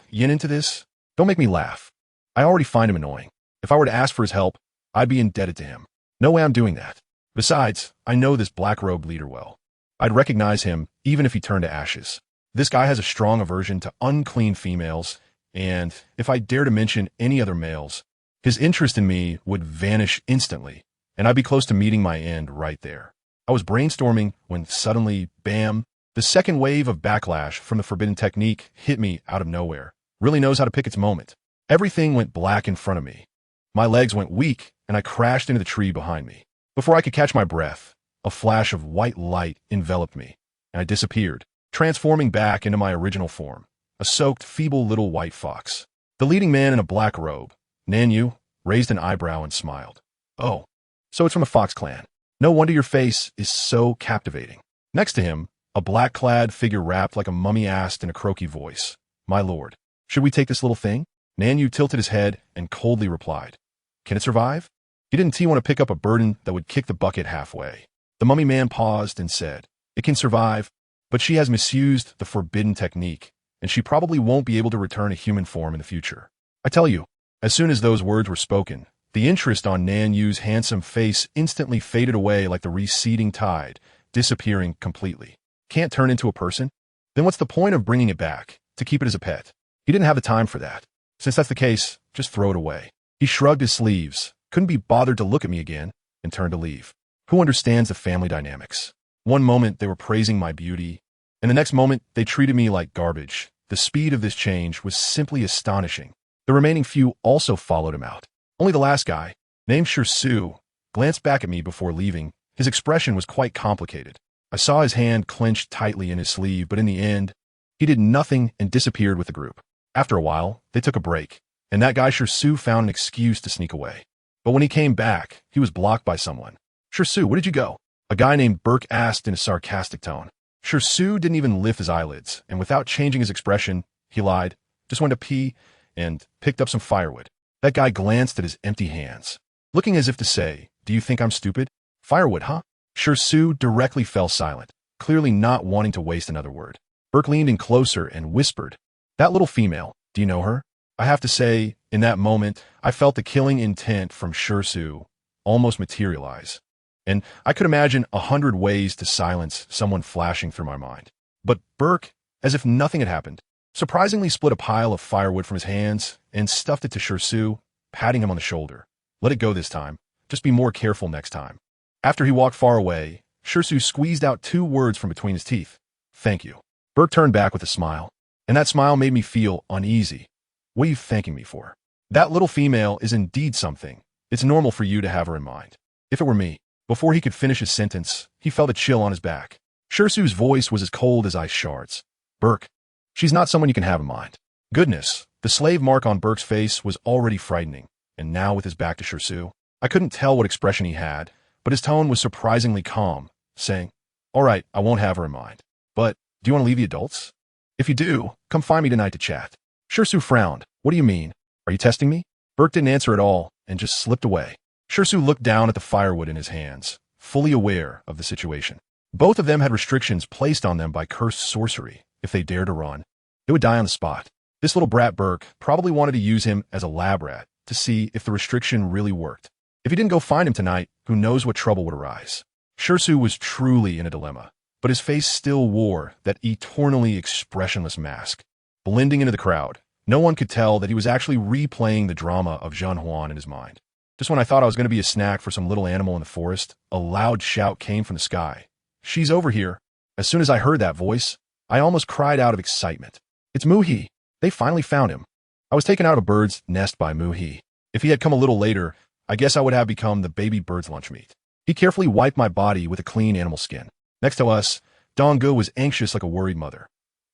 Yin, into this, don't make me laugh. I already find him annoying. If I were to ask for his help, I'd be indebted to him. No way I'm doing that. Besides, I know this black-robed leader well. I'd recognize him even if he turned to ashes. This guy has a strong aversion to unclean females, and if I dare to mention any other males, his interest in me would vanish instantly, and I'd be close to meeting my end right there. I was brainstorming when suddenly, bam, the second wave of backlash from the forbidden technique hit me out of nowhere. Really knows how to pick its moment. Everything went black in front of me. My legs went weak, and I crashed into the tree behind me. Before I could catch my breath, a flash of white light enveloped me, and I disappeared, transforming back into my original form, a soaked, feeble little white fox. The leading man in a black robe, Nanyu, raised an eyebrow and smiled. Oh, so it's from the Fox clan. No wonder your face is so captivating. Next to him, a black-clad figure wrapped like a mummy asked in a croaky voice, My lord, should we take this little thing? Nanyu tilted his head and coldly replied, Can it survive? He didn't want to pick up a burden that would kick the bucket halfway. The mummy man paused and said, It can survive, but she has misused the forbidden technique, and she probably won't be able to return a human form in the future. I tell you, as soon as those words were spoken, the interest on Nanyu's handsome face instantly faded away like the receding tide, disappearing completely. Can't turn into a person? Then what's the point of bringing it back, to keep it as a pet? He didn't have the time for that. Since that's the case, just throw it away. He shrugged his sleeves, couldn't be bothered to look at me again, and turned to leave. Who understands the family dynamics? One moment they were praising my beauty, and the next moment they treated me like garbage. The speed of this change was simply astonishing. The remaining few also followed him out. Only the last guy, named Shirsu, glanced back at me before leaving. His expression was quite complicated. I saw his hand clenched tightly in his sleeve, but in the end, he did nothing and disappeared with the group. After a while, they took a break, and that guy Shirsu found an excuse to sneak away. But when he came back, he was blocked by someone. Shirsu, where did you go? A guy named Burke asked in a sarcastic tone. Shirsu didn't even lift his eyelids, and without changing his expression, he lied, just went to pee, and picked up some firewood. That guy glanced at his empty hands, looking as if to say, Do you think I'm stupid? Firewood, huh? Shirsu directly fell silent, clearly not wanting to waste another word. Burke leaned in closer and whispered, That little female, do you know her? I have to say, in that moment, I felt the killing intent from Shirsu almost materialize, and I could imagine 100 ways to silence someone flashing through my mind. But Burke, as if nothing had happened, surprisingly split a pile of firewood from his hands and stuffed it to Shirsu, patting him on the shoulder. Let it go this time. Just be more careful next time. After he walked far away, Shirsu squeezed out 2 words from between his teeth. Thank you. Burke turned back with a smile, and that smile made me feel uneasy. What are you thanking me for? That little female is indeed something. It's normal for you to have her in mind. If it were me. Before he could finish his sentence, he felt a chill on his back. Shirsu's voice was as cold as ice shards. Burke, she's not someone you can have in mind. Goodness, the slave mark on Burke's face was already frightening, and now with his back to Shirsu, I couldn't tell what expression he had, but his tone was surprisingly calm, saying, All right, I won't have her in mind. But, do you want to leave the adults? If you do, come find me tonight to chat. Shirsu frowned. What do you mean? Are you testing me? Burke didn't answer at all, and just slipped away. Shirsu looked down at the firewood in his hands, fully aware of the situation. Both of them had restrictions placed on them by cursed sorcery. If they dared to run, they would die on the spot. This little brat Burke probably wanted to use him as a lab rat to see if the restriction really worked. If he didn't go find him tonight, who knows what trouble would arise. Shirsu was truly in a dilemma, but his face still wore that eternally expressionless mask. Blending into the crowd, no one could tell that he was actually replaying the drama of Zhan Huan in his mind. Just when I thought I was going to be a snack for some little animal in the forest, a loud shout came from the sky. "She's over here." As soon as I heard that voice, I almost cried out of excitement. "It's Muhi. They finally found him." I was taken out of a bird's nest by Muhi. If he had come a little later, I guess I would have become the baby bird's lunch meat. He carefully wiped my body with a clean animal skin. Next to us, Donggu was anxious like a worried mother.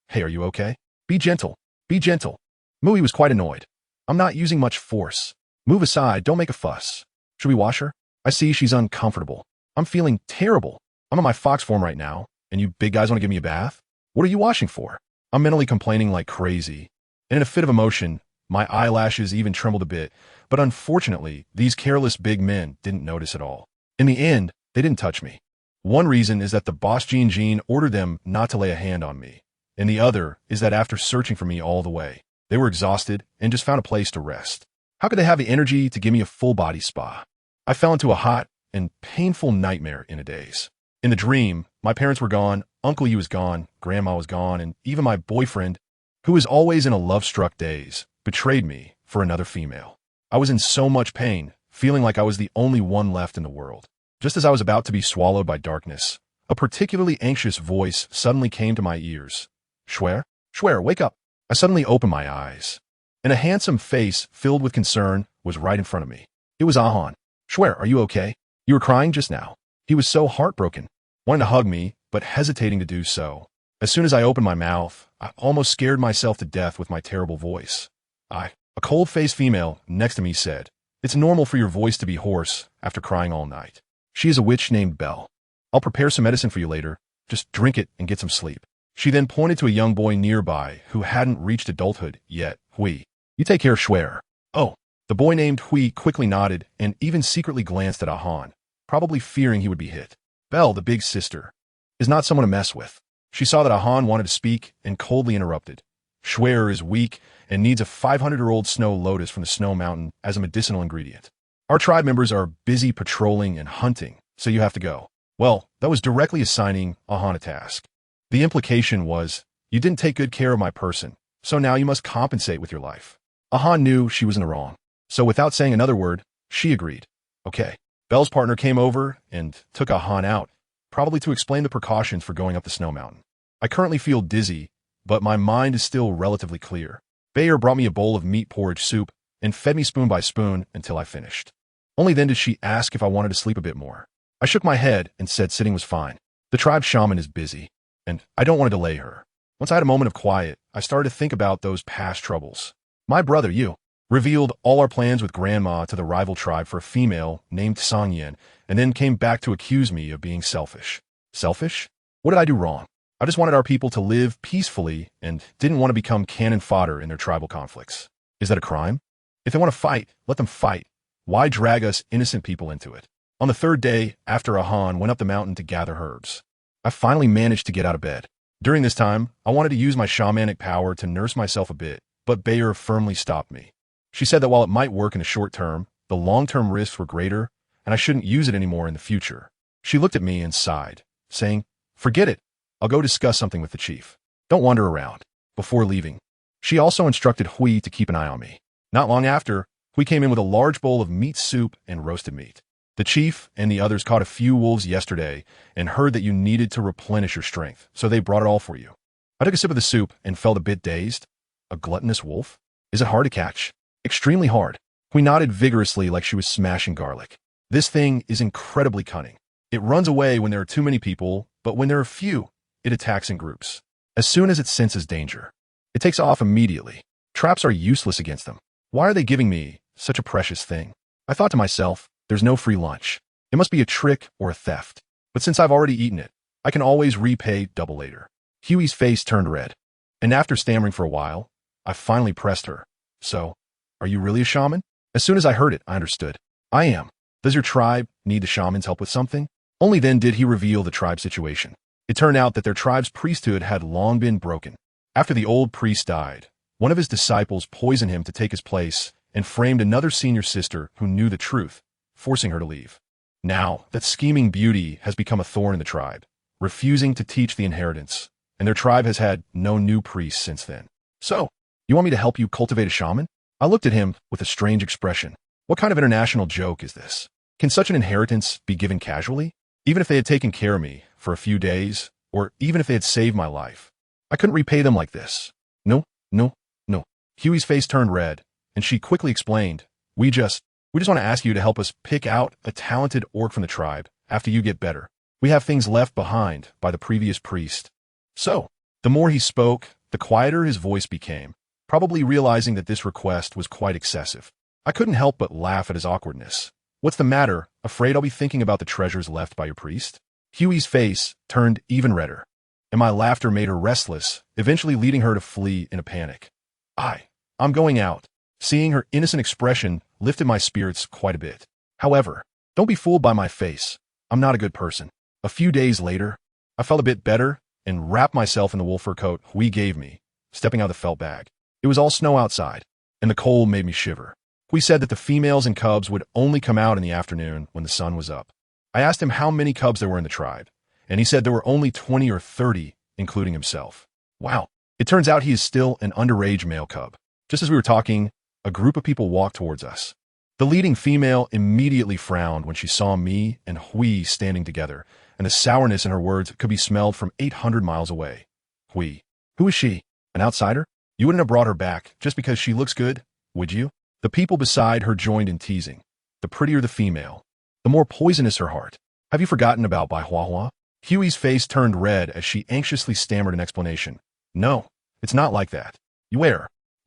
"Hey, are you okay? Be gentle. Be gentle." Muhi was quite annoyed. "I'm not using much force. Move aside, don't make a fuss. Should we wash her? I see she's uncomfortable. I'm feeling terrible. I'm in my fox form right now, and you big guys want to give me a bath? What are you washing for?" I'm mentally complaining like crazy, and in a fit of emotion, my eyelashes even trembled a bit, but unfortunately, these careless big men didn't notice at all. In the end, they didn't touch me. One reason is that the boss Jin ordered them not to lay a hand on me, and the other is that after searching for me all the way, they were exhausted and just found a place to rest. How could they have the energy to give me a full-body spa? I fell into a hot and painful nightmare in a daze. In the dream, my parents were gone, Uncle Yu was gone, Grandma was gone, and even my boyfriend, who was always in a love-struck daze, betrayed me for another female. I was in so much pain, feeling like I was the only one left in the world. Just as I was about to be swallowed by darkness, a particularly anxious voice suddenly came to my ears. "Shuer? Shuer, wake up." I suddenly opened my eyes, and a handsome face filled with concern was right in front of me. It was Ahan. "Shuer, are you okay? You were crying just now." He was so heartbroken, wanting to hug me, but hesitating to do so. As soon as I opened my mouth, I almost scared myself to death with my terrible voice. A cold-faced female next to me said, "It's normal for your voice to be hoarse after crying all night. She is a witch named Belle. I'll prepare some medicine for you later. Just drink it and get some sleep." She then pointed to a young boy nearby who hadn't reached adulthood yet. "Hui, you take care of Shuer." "Oh." The boy named Hui quickly nodded and even secretly glanced at Ahan, probably fearing he would be hit. Belle, the big sister, is not someone to mess with. She saw that Ahan wanted to speak and coldly interrupted. "Shuer is weak and needs a 500-year-old snow lotus from the snow mountain as a medicinal ingredient. Our tribe members are busy patrolling and hunting, so you have to go." Well, that was directly assigning Ahan a task. The implication was, you didn't take good care of my person, so now you must compensate with your life. Ahan knew she was in the wrong, so without saying another word, she agreed. Okay. Belle's partner came over and took Ahan out, probably to explain the precautions for going up the snow mountain. I currently feel dizzy, but my mind is still relatively clear. Bayer brought me a bowl of meat porridge soup and fed me spoon by spoon until I finished. Only then did she ask if I wanted to sleep a bit more. I shook my head and said sitting was fine. The tribe shaman is busy, and I don't want to delay her. Once I had a moment of quiet, I started to think about those past troubles. My brother, Yu, revealed all our plans with Grandma to the rival tribe for a female named Sangyan, and then came back to accuse me of being selfish. Selfish? What did I do wrong? I just wanted our people to live peacefully and didn't want to become cannon fodder in their tribal conflicts. Is that a crime? If they want to fight, let them fight. Why drag us innocent people into it? On the third day, after Ahan went up the mountain to gather herbs, I finally managed to get out of bed. During this time, I wanted to use my shamanic power to nurse myself a bit, but Bayer firmly stopped me. She said that while it might work in the short term, the long-term risks were greater, and I shouldn't use it anymore in the future. She looked at me and sighed, saying, "Forget it. I'll go discuss something with the chief. Don't wander around." Before leaving, she also instructed Hui to keep an eye on me. Not long after, Hui came in with a large bowl of meat soup and roasted meat. The chief and the others caught a few wolves yesterday and heard that you needed to replenish your strength, so they brought it all for you. I took a sip of the soup and felt a bit dazed. A gluttonous wolf? Is it hard to catch? Extremely hard. Hui nodded vigorously like she was smashing garlic. This thing is incredibly cunning. It runs away when there are too many people, but when there are few, it attacks in groups. As soon as it senses danger, it takes off immediately. Traps are useless against them. Why are they giving me such a precious thing? I thought to myself, there's no free lunch. It must be a trick or a theft. But since I've already eaten it, I can always repay double later. Huey's face turned red, and after stammering for a while, I finally pressed her. "So, are you really a shaman?" As soon as I heard it, I understood. "I am. Does your tribe need the shaman's help with something?" Only then did he reveal the tribe situation. It turned out that their tribe's priesthood had long been broken. After the old priest died, one of his disciples poisoned him to take his place and framed another senior sister who knew the truth, forcing her to leave. Now, that scheming beauty has become a thorn in the tribe, refusing to teach the inheritance, and their tribe has had no new priests since then. So, you want me to help you cultivate a shaman? I looked at him with a strange expression. What kind of international joke is this? Can such an inheritance be given casually? Even if they had taken care of me for a few days, or even if they had saved my life, I couldn't repay them like this. No, no, no. Huey's face turned red, and she quickly explained, We just want to ask you to help us pick out a talented orc from the tribe after you get better. We have things left behind by the previous priest. So, the more he spoke, the quieter his voice became, probably realizing that this request was quite excessive. I couldn't help but laugh at his awkwardness. What's the matter? Afraid I'll be thinking about the treasures left by your priest? Huey's face turned even redder, and my laughter made her restless, eventually leading her to flee in a panic. I'm going out. Seeing her innocent expression lifted my spirits quite a bit. However, don't be fooled by my face. I'm not a good person. A few days later, I felt a bit better and wrapped myself in the wool fur coat Hui gave me, stepping out of the felt bag. It was all snow outside, and the cold made me shiver. Hui said that the females and cubs would only come out in the afternoon when the sun was up. I asked him how many cubs there were in the tribe, and he said there were only 20 or 30, including himself. Wow, it turns out he is still an underage male cub. Just as we were talking, a group of people walked towards us. The leading female immediately frowned when she saw me and Hui standing together, and the sourness in her words could be smelled from 800 miles away. Hui, who is she? An outsider? You wouldn't have brought her back just because she looks good, would you? The people beside her joined in teasing. The prettier the female, the more poisonous her heart. Have you forgotten about Bai Huahua? Huey's face turned red as she anxiously stammered an explanation. No, it's not like that. You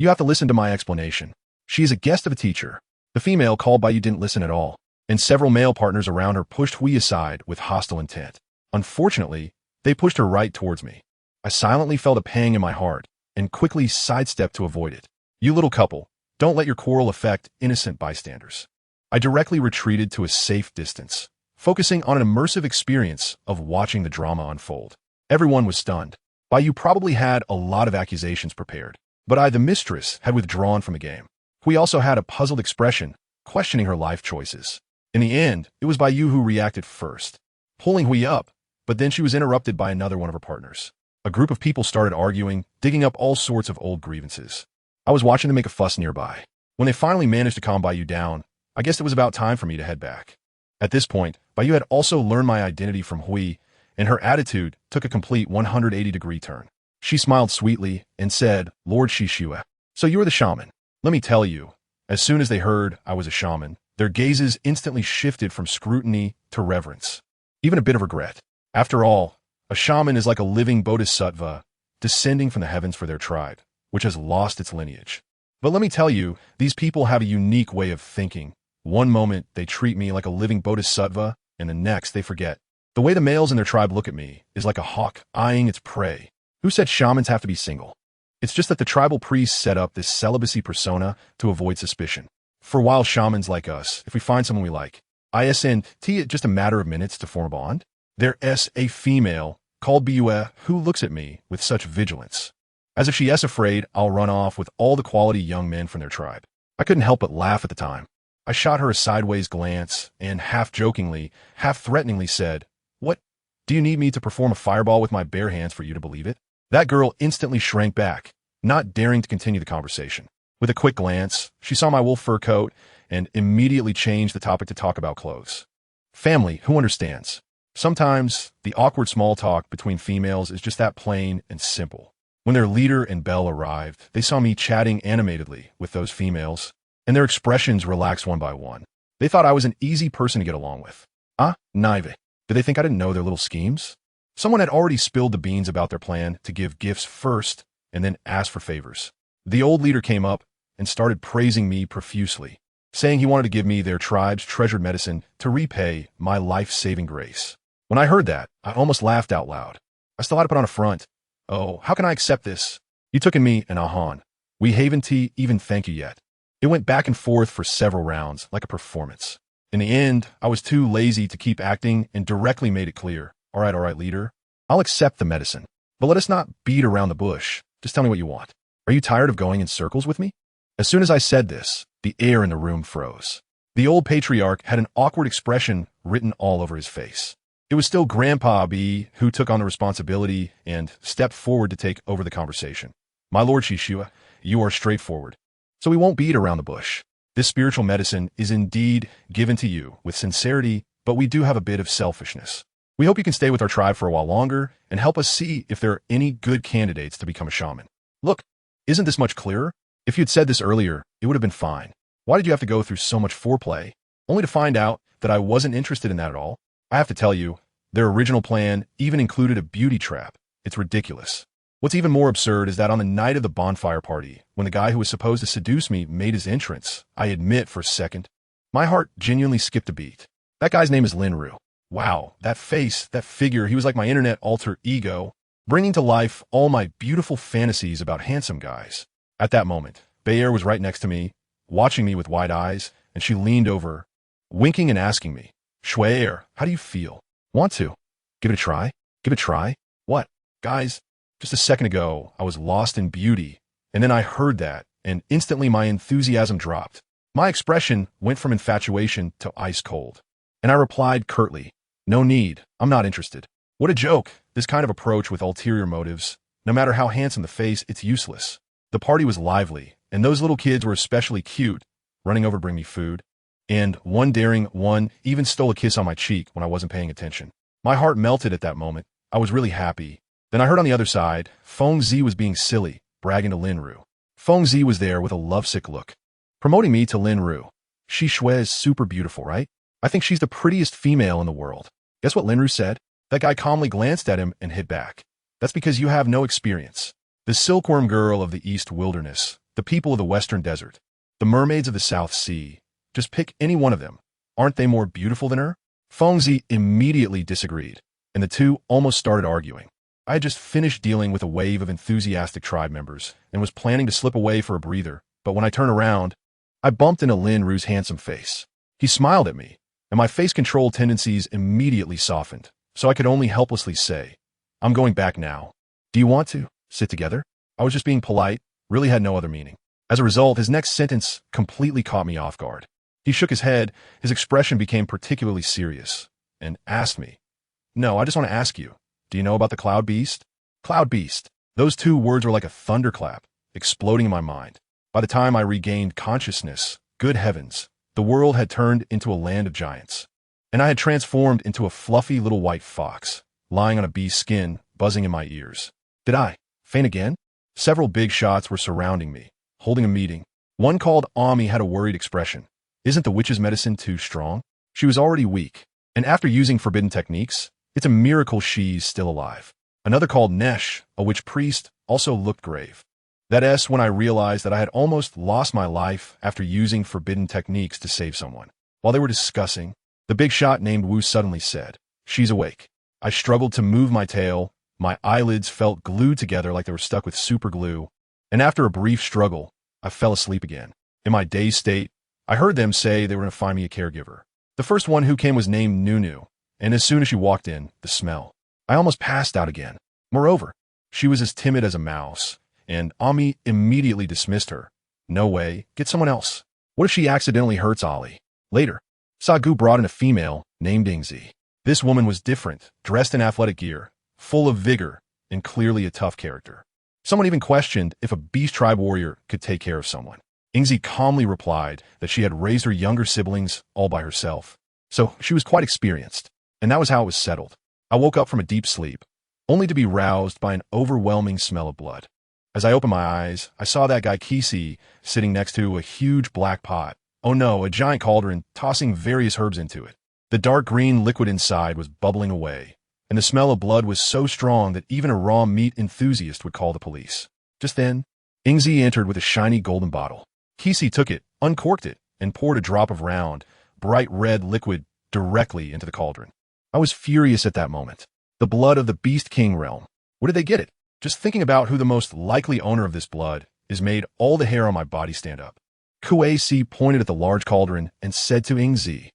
have to listen to my explanation. She is a guest of a teacher. The female called by you didn't listen at all, and several male partners around her pushed Hui aside with hostile intent. Unfortunately, they pushed her right towards me. I silently felt a pang in my heart and quickly sidestepped to avoid it. You little couple, don't let your quarrel affect innocent bystanders. I directly retreated to a safe distance, focusing on an immersive experience of watching the drama unfold. Everyone was stunned. Bai Yu probably had a lot of accusations prepared, but I, the mistress, had withdrawn from the game. Hui also had a puzzled expression, questioning her life choices. In the end, it was Bai Yu who reacted first, pulling Hui up, but then she was interrupted by another one of her partners. A group of people started arguing, digging up all sorts of old grievances. I was watching them make a fuss nearby. When they finally managed to calm Bai Yu down, I guessed it was about time for me to head back. At this point, Bai Yu had also learned my identity from Hui, and her attitude took a complete 180-degree turn. She smiled sweetly and said, Lord Shishua, so you are the shaman. Let me tell you, as soon as they heard I was a shaman, their gazes instantly shifted from scrutiny to reverence, even a bit of regret. After all, a shaman is like a living bodhisattva, descending from the heavens for their tribe, which has lost its lineage. But let me tell you, these people have a unique way of thinking. One moment, they treat me like a living bodhisattva, and the next, they forget. The way the males in their tribe look at me is like a hawk eyeing its prey. Who said shamans have to be single? It's just that the tribal priests set up this celibacy persona to avoid suspicion. For wild shamans like us, if we find someone we like, ISNT, it's just a matter of minutes to form a bond. There's a female called Bua who looks at me with such vigilance, as if she is afraid I'll run off with all the quality young men from their tribe. I couldn't help but laugh at the time. I shot her a sideways glance and half-jokingly, half-threateningly said, What? Do you need me to perform a fireball with my bare hands for you to believe it? That girl instantly shrank back, not daring to continue the conversation. With a quick glance, she saw my wolf fur coat and immediately changed the topic to talk about clothes. Family, who understands? Sometimes, the awkward small talk between females is just that plain and simple. When their leader and Belle arrived, they saw me chatting animatedly with those females, and their expressions relaxed one by one. They thought I was an easy person to get along with. Naive. Did they think I didn't know their little schemes? Someone had already spilled the beans about their plan to give gifts first and then ask for favors. The old leader came up and started praising me profusely, saying he wanted to give me their tribe's treasured medicine to repay my life-saving grace. When I heard that, I almost laughed out loud. I still had to put on a front. Oh, how can I accept this? You took in me and Ahan. We haven't even thank you yet. It went back and forth for several rounds, like a performance. In the end, I was too lazy to keep acting and directly made it clear. All right, leader. I'll accept the medicine. But let us not beat around the bush. Just tell me what you want. Are you tired of going in circles with me? As soon as I said this, the air in the room froze. The old patriarch had an awkward expression written all over his face. It was still Grandpa B who took on the responsibility and stepped forward to take over the conversation. My Lord Shishua, you are straightforward, so we won't beat around the bush. This spiritual medicine is indeed given to you with sincerity, but we do have a bit of selfishness. We hope you can stay with our tribe for a while longer and help us see if there are any good candidates to become a shaman. Look, isn't this much clearer? If you'd said this earlier, it would have been fine. Why did you have to go through so much foreplay, only to find out that I wasn't interested in that at all? I have to tell you, their original plan even included a beauty trap. It's ridiculous. What's even more absurd is that on the night of the bonfire party, when the guy who was supposed to seduce me made his entrance, I admit for a second, my heart genuinely skipped a beat. That guy's name is Linru. Wow, that face, that figure, he was like my internet alter ego, bringing to life all my beautiful fantasies about handsome guys. At that moment, Bayer was right next to me, watching me with wide eyes, and she leaned over, winking and asking me, Schwer, how do you feel? Want to? Give it a try? Give it a try? What? Guys, just a second ago, I was lost in beauty, and then I heard that, and instantly my enthusiasm dropped. My expression went from infatuation to ice cold, and I replied curtly, no need, I'm not interested. What a joke, this kind of approach with ulterior motives. No matter how handsome the face, it's useless. The party was lively, and those little kids were especially cute, running over to bring me food. And one daring one even stole a kiss on my cheek when I wasn't paying attention. My heart melted at that moment. I was really happy. Then I heard on the other side, Feng Zi was being silly, bragging to Linru. Feng Zi was there with a lovesick look, promoting me to Linru. She Shui is super beautiful, right? I think she's the prettiest female in the world. Guess what Linru said? That guy calmly glanced at him and hit back. That's because you have no experience. The silkworm girl of the East Wilderness, the people of the Western Desert, the mermaids of the South Sea. Just pick any one of them. Aren't they more beautiful than her? Feng Zi immediately disagreed, and the two almost started arguing. I had just finished dealing with a wave of enthusiastic tribe members and was planning to slip away for a breather, but when I turned around, I bumped into Linru's handsome face. He smiled at me, and my face control tendencies immediately softened, so I could only helplessly say, I'm going back now. Do you want to sit together? I was just being polite, really had no other meaning. As a result, his next sentence completely caught me off guard. He shook his head, his expression became particularly serious, and asked me, No, I just want to ask you, do you know about the Cloud Beast? Cloud Beast. Those two words were like a thunderclap, exploding in my mind. By the time I regained consciousness, good heavens, the world had turned into a land of giants, and I had transformed into a fluffy little white fox, lying on a bee's skin, buzzing in my ears. Did I faint again? Several big shots were surrounding me, holding a meeting. One called Ami had a worried expression. Isn't the witch's medicine too strong? She was already weak, and after using forbidden techniques, it's a miracle she's still alive. Another called Nesh, a witch priest, also looked grave. That is when I realized that I had almost lost my life after using forbidden techniques to save someone. While they were discussing, the big shot named Wu suddenly said, She's awake. I struggled to move my tail, my eyelids felt glued together like they were stuck with super glue, and after a brief struggle, I fell asleep again. In my dazed state, I heard them say they were going to find me a caregiver. The first one who came was named Nunu, and as soon as she walked in, the smell. I almost passed out again. Moreover, she was as timid as a mouse, and Ami immediately dismissed her. No way, get someone else. What if she accidentally hurts Ali? Later, Sagu brought in a female named Ingzi. This woman was different, dressed in athletic gear, full of vigor, and clearly a tough character. Someone even questioned if a beast tribe warrior could take care of someone. Ingzi calmly replied that she had raised her younger siblings all by herself, so she was quite experienced, and that was how it was settled. I woke up from a deep sleep, only to be roused by an overwhelming smell of blood. As I opened my eyes, I saw that guy Kisi sitting next to a huge black pot. Oh no, a giant cauldron tossing various herbs into it. The dark green liquid inside was bubbling away, and the smell of blood was so strong that even a raw meat enthusiast would call the police. Just then, Ingzi entered with a shiny golden bottle. Kisi took it, uncorked it, and poured a drop of round, bright red liquid directly into the cauldron. I was furious at that moment. The blood of the Beast King realm. Where did they get it? Just thinking about who the most likely owner of this blood is made all the hair on my body stand up. Kuei-si pointed at the large cauldron and said to Ingzi,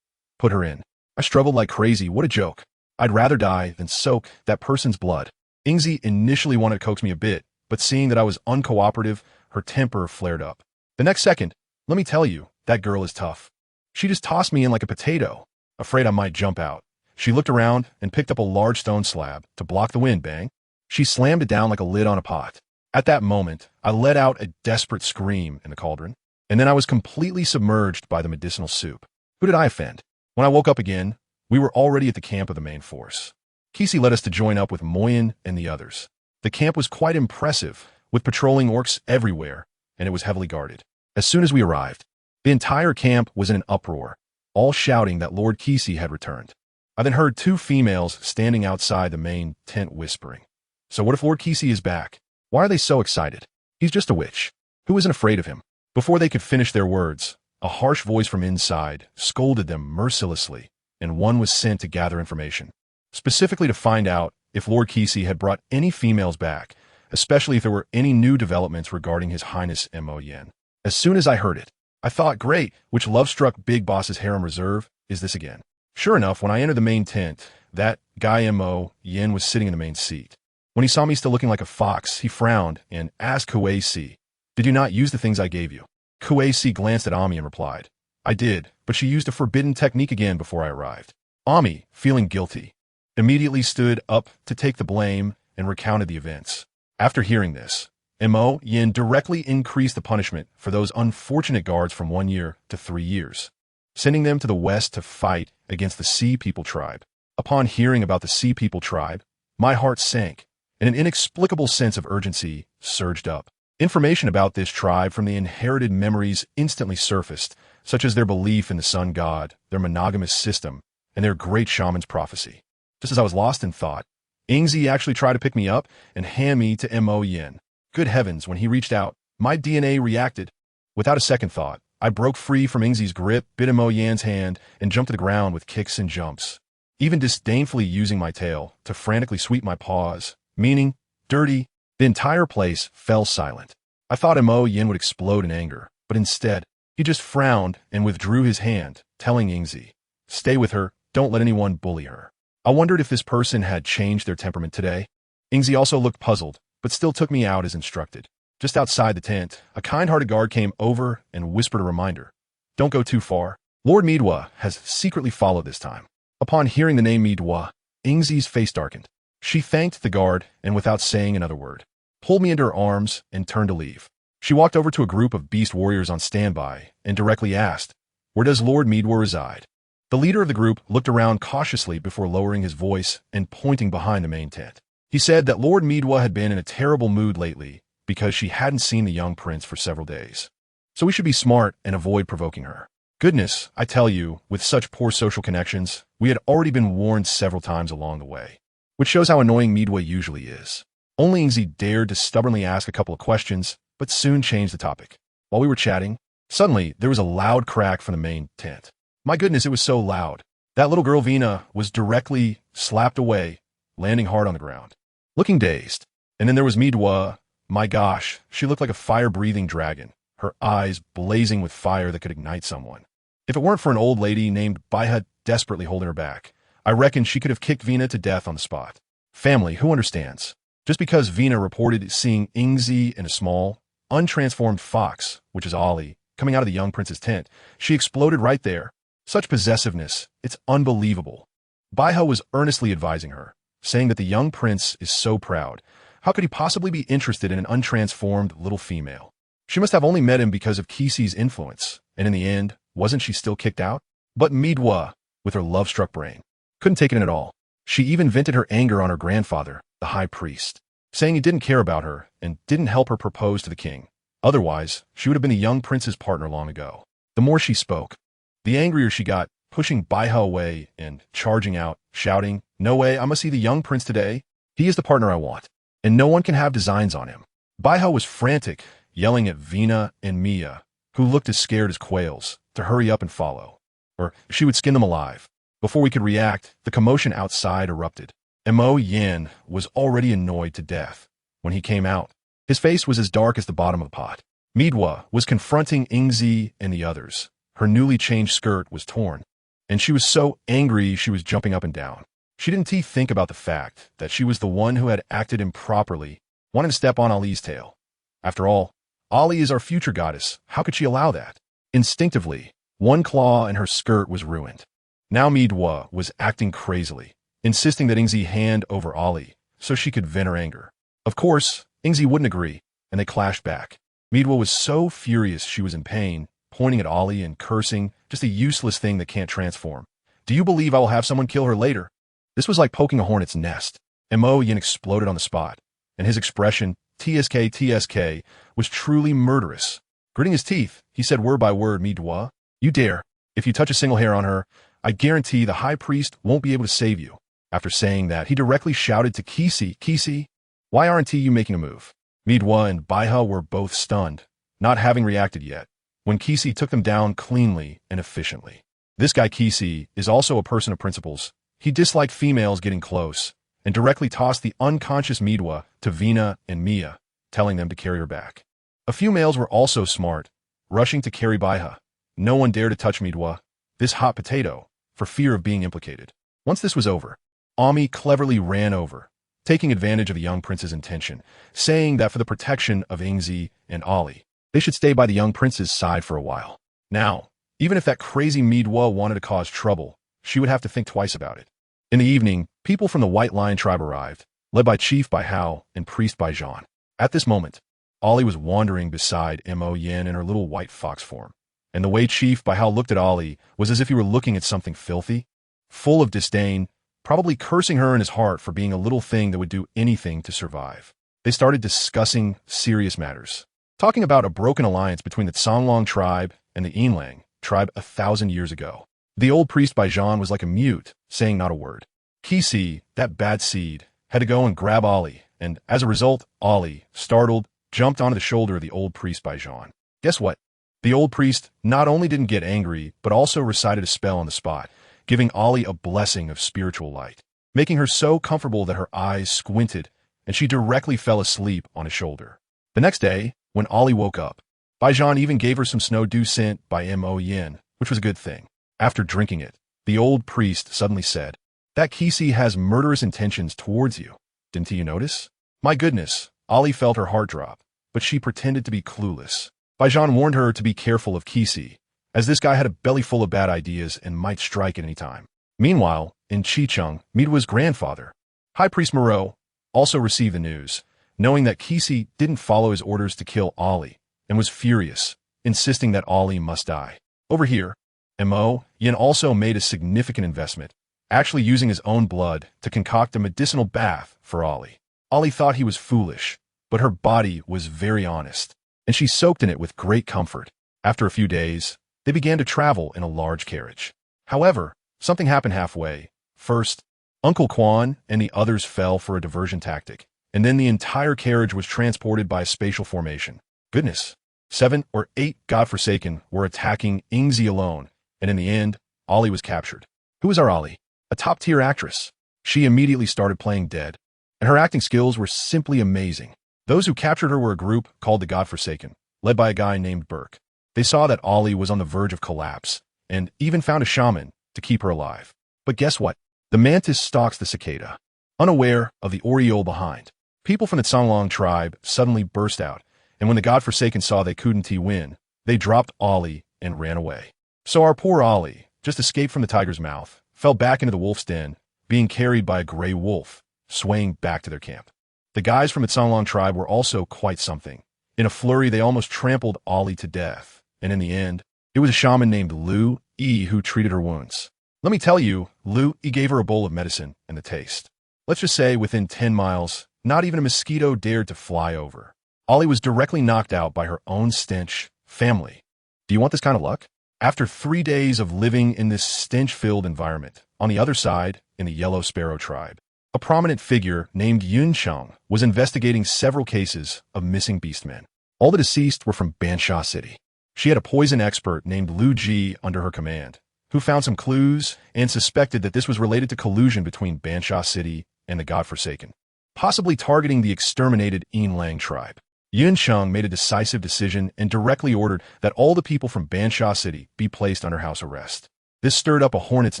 Put her in. I struggled like crazy. What a joke. I'd rather die than soak that person's blood. Ingzi initially wanted to coax me a bit, but seeing that I was uncooperative, her temper flared up. The next second, let me tell you, that girl is tough. She just tossed me in like a potato, afraid I might jump out. She looked around and picked up a large stone slab to block the wind, bang. She slammed it down like a lid on a pot. At that moment, I let out a desperate scream in the cauldron, and then I was completely submerged by the medicinal soup. Who did I offend? When I woke up again, we were already at the camp of the main force. Kisi led us to join up with Moyen and the others. The camp was quite impressive, with patrolling orcs everywhere, and it was heavily guarded. As soon as we arrived, the entire camp was in an uproar, all shouting that Lord Kisi had returned. I then heard two females standing outside the main tent whispering. So what if Lord Kisi is back? Why are they so excited? He's just a witch. Who isn't afraid of him? Before they could finish their words, a harsh voice from inside scolded them mercilessly, and one was sent to gather information, specifically to find out if Lord Kisi had brought any females back, especially if there were any new developments regarding His Highness Mo Yen. As soon as I heard it, I thought, great, which love-struck big boss's harem reserve is this again? Sure enough, when I entered the main tent, that guy Mo Yen was sitting in the main seat. When he saw me still looking like a fox, he frowned and asked Kuei-si, "Did you not use the things I gave you?" Kuei-si glanced at Ami and replied, "I did, but she used a forbidden technique again before I arrived." Ami, feeling guilty, immediately stood up to take the blame and recounted the events. After hearing this, Mo Yen directly increased the punishment for those unfortunate guards from 1 year to 3 years, sending them to the west to fight against the Sea People tribe. Upon hearing about the Sea People tribe, my heart sank, and an inexplicable sense of urgency surged up. Information about this tribe from the inherited memories instantly surfaced, such as their belief in the sun god, their monogamous system, and their great shaman's prophecy. Just as I was lost in thought, Ingzi actually tried to pick me up and hand me to Mo Yen. Good heavens, when he reached out, my DNA reacted. Without a second thought, I broke free from Ingzi's grip, bit Mo Yan's hand, and jumped to the ground with kicks and jumps, even disdainfully using my tail to frantically sweep my paws, meaning, dirty. The entire place fell silent. I thought Mo Yen would explode in anger, but instead, he just frowned and withdrew his hand, telling Ingzi, "Stay with her, don't let anyone bully her." I wondered if this person had changed their temperament today. Ingzi also looked puzzled, but still took me out as instructed. Just outside the tent, a kind-hearted guard came over and whispered a reminder. "Don't go too far. Lord Midwa has secretly followed this time." Upon hearing the name Midwa, Ingzi's face darkened. She thanked the guard and, without saying another word, pulled me into her arms and turned to leave. She walked over to a group of beast warriors on standby and directly asked, "Where does Lord Midwa reside?" The leader of the group looked around cautiously before lowering his voice and pointing behind the main tent. He said that Lord Midwa had been in a terrible mood lately because she hadn't seen the young prince for several days. So we should be smart and avoid provoking her. Goodness, I tell you, with such poor social connections, we had already been warned several times along the way, which shows how annoying Midwa usually is. Only Ingzi dared to stubbornly ask a couple of questions, but soon changed the topic. While we were chatting, suddenly there was a loud crack from the main tent. My goodness, it was so loud. That little girl Vina was directly slapped away, landing hard on the ground, looking dazed. And then there was Midwa. My gosh, she looked like a fire-breathing dragon, her eyes blazing with fire that could ignite someone. If it weren't for an old lady named Baiha desperately holding her back, I reckon she could have kicked Vina to death on the spot. Family, who understands? Just because Vina reported seeing Ingzi and a small, untransformed fox, which is Ollie, coming out of the young prince's tent, she exploded right there. Such possessiveness, it's unbelievable. Baiha was earnestly advising her, saying that the young prince is so proud. How could he possibly be interested in an untransformed little female? She must have only met him because of Kisi's influence, and in the end, wasn't she still kicked out? But Midwa, with her love-struck brain, couldn't take it in at all. She even vented her anger on her grandfather, the high priest, saying he didn't care about her and didn't help her propose to the king. Otherwise, she would have been the young prince's partner long ago. The more she spoke, the angrier she got, pushing Baiha away and charging out, shouting, "No way, I must see the young prince today. He is the partner I want, and no one can have designs on him." Baiha was frantic, yelling at Vina and Mia, who looked as scared as quails, to hurry up and follow, or she would skin them alive. Before we could react, the commotion outside erupted. Mo Yen was already annoyed to death when he came out. His face was as dark as the bottom of the pot. Midwa was confronting Ingzi and the others. Her newly changed skirt was torn. and she was so angry she was jumping up and down. She didn't think about the fact that she was the one who had acted improperly, wanting to step on Ali's tail. After all, Ali is our future goddess. How could she allow that? Instinctively, one claw in her skirt was ruined. Now Midwa was acting crazily, insisting that Ingzi hand over Ali so she could vent her anger. Of course, Ingzi wouldn't agree, and they clashed back. Midwa was so furious she was in pain, pointing at Ali and cursing, just a useless thing that can't transform. Do you believe I will have someone kill her later? This was like poking a hornet's nest. Mo Yin exploded on the spot, and his expression, TSK, was truly murderous. Gritting his teeth, he said word by word, Midwa, you dare. If you touch a single hair on her, I guarantee the high priest won't be able to save you. After saying that, he directly shouted to Kisi, why aren't you making a move? Midwa and Baiha were both stunned, not having reacted yet, when Kisi took them down cleanly and efficiently. This guy Kisi is also a person of principles. He disliked females getting close, and directly tossed the unconscious Midwa to Vina and Mia, telling them to carry her back. A few males were also smart, rushing to carry Baiha. No one dared to touch Midwa, this hot potato, for fear of being implicated. Once this was over, Ami cleverly ran over, taking advantage of the young prince's intention, saying that for the protection of Ingzi and Ali, they should stay by the young prince's side for a while. Now, even if that crazy Midwa wanted to cause trouble, she would have to think twice about it. In the evening, people from the White Lion tribe arrived, led by Chief Baihao and Priest Baijan. At this moment, Ali was wandering beside Mo Yin in her little white fox form, and the way Chief Baihao looked at Ali was as if he were looking at something filthy, full of disdain, probably cursing her in his heart for being a little thing that would do anything to survive. They started discussing serious matters, talking about a broken alliance between the Songlong tribe and the Yinlang tribe 1,000 years ago. The old priest Baijan was like a mute, saying not a word. Kisi, that bad seed, had to go and grab Ali, and as a result, Ali, startled, jumped onto the shoulder of the old priest Baijan. Guess what? The old priest not only didn't get angry, but also recited a spell on the spot, giving Ali a blessing of spiritual light, making her so comfortable that her eyes squinted, and she directly fell asleep on his shoulder. The next day, when Ali woke up, Baijan even gave her some snow dew sent by Mo Yin, which was a good thing. After drinking it, the old priest suddenly said, that Kisi has murderous intentions towards you. Didn't you notice? My goodness, Ali felt her heart drop, but she pretended to be clueless. Baijan warned her to be careful of Kisi, as this guy had a belly full of bad ideas and might strike at any time. Meanwhile, in Chicheng, Midwa's grandfather, High Priest Moreau, also received the news, knowing that Kisi didn't follow his orders to kill Ali, and was furious, insisting that Ali must die. Over here, Mo Yin also made a significant investment, actually using his own blood to concoct a medicinal bath for Ali. Ali thought he was foolish, but her body was very honest, and she soaked in it with great comfort. After a few days, they began to travel in a large carriage. However, something happened halfway. First, Uncle Quan and the others fell for a diversion tactic, and then the entire carriage was transported by a spatial formation. Goodness, 7 or 8 godforsaken were attacking Ingzi alone, and in the end, Ali was captured. Who is our Ali? A top-tier actress. She immediately started playing dead, and her acting skills were simply amazing. Those who captured her were a group called the Godforsaken, led by a guy named Burke. They saw that Ali was on the verge of collapse, and even found a shaman to keep her alive. But guess what? The mantis stalks the cicada, unaware of the aureole behind. People from the Songlong tribe suddenly burst out, and when the Godforsaken saw they couldn't win, they dropped Ali and ran away. So our poor Ali just escaped from the tiger's mouth, fell back into the wolf's den, being carried by a gray wolf, swaying back to their camp. The guys from the Songlong tribe were also quite something. In a flurry, they almost trampled Ali to death, and in the end, it was a shaman named Lu Yi who treated her wounds. Let me tell you, Lu Yi gave her a bowl of medicine and the taste. Let's just say within 10 miles, not even a mosquito dared to fly over. Ali was directly knocked out by her own stench family. Do you want this kind of luck? After 3 days of living in this stench-filled environment, on the other side, in the Yellow Sparrow tribe, a prominent figure named Yun Cheng was investigating several cases of missing beastmen. All the deceased were from Bansha City. She had a poison expert named Lu Ji under her command, who found some clues and suspected that this was related to collusion between Bansha City and the Godforsaken, possibly targeting the exterminated Yinlang tribe. Yun Cheng made a decisive decision and directly ordered that all the people from Bansha City be placed under house arrest. This stirred up a hornet's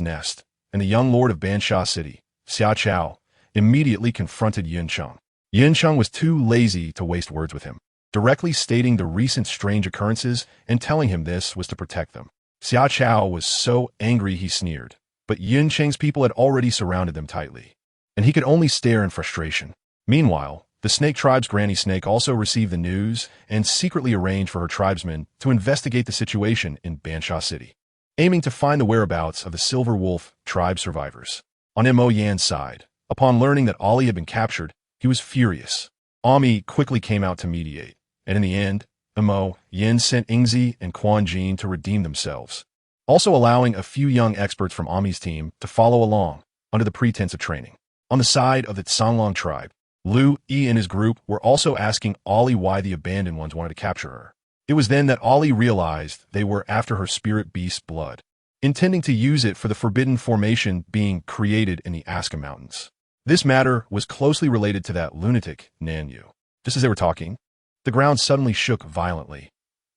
nest, and the young lord of Bansha City, Xia Chao, immediately confronted Yin Cheng. Yin Cheng was too lazy to waste words with him, directly stating the recent strange occurrences and telling him this was to protect them. Xia Chao was so angry he sneered, but Yin Cheng's people had already surrounded them tightly, and he could only stare in frustration. Meanwhile, the Snake Tribe's Granny Snake also received the news and secretly arranged for her tribesmen to investigate the situation in Bansha City, aiming to find the whereabouts of the Silver Wolf tribe survivors. On Mo Yan's side, upon learning that Ali had been captured, he was furious. Ami quickly came out to mediate, and in the end, Mo Yan sent Ingzi and Quan Jin to redeem themselves, also allowing a few young experts from Ami's team to follow along under the pretense of training. On the side of the Songlong tribe, Lu Yi and his group were also asking Ali why the Abandoned Ones wanted to capture her. It was then that Ali realized they were after her spirit beast's blood, intending to use it for the forbidden formation being created in the Aska Mountains. This matter was closely related to that lunatic, Nanyu. Just as they were talking, the ground suddenly shook violently.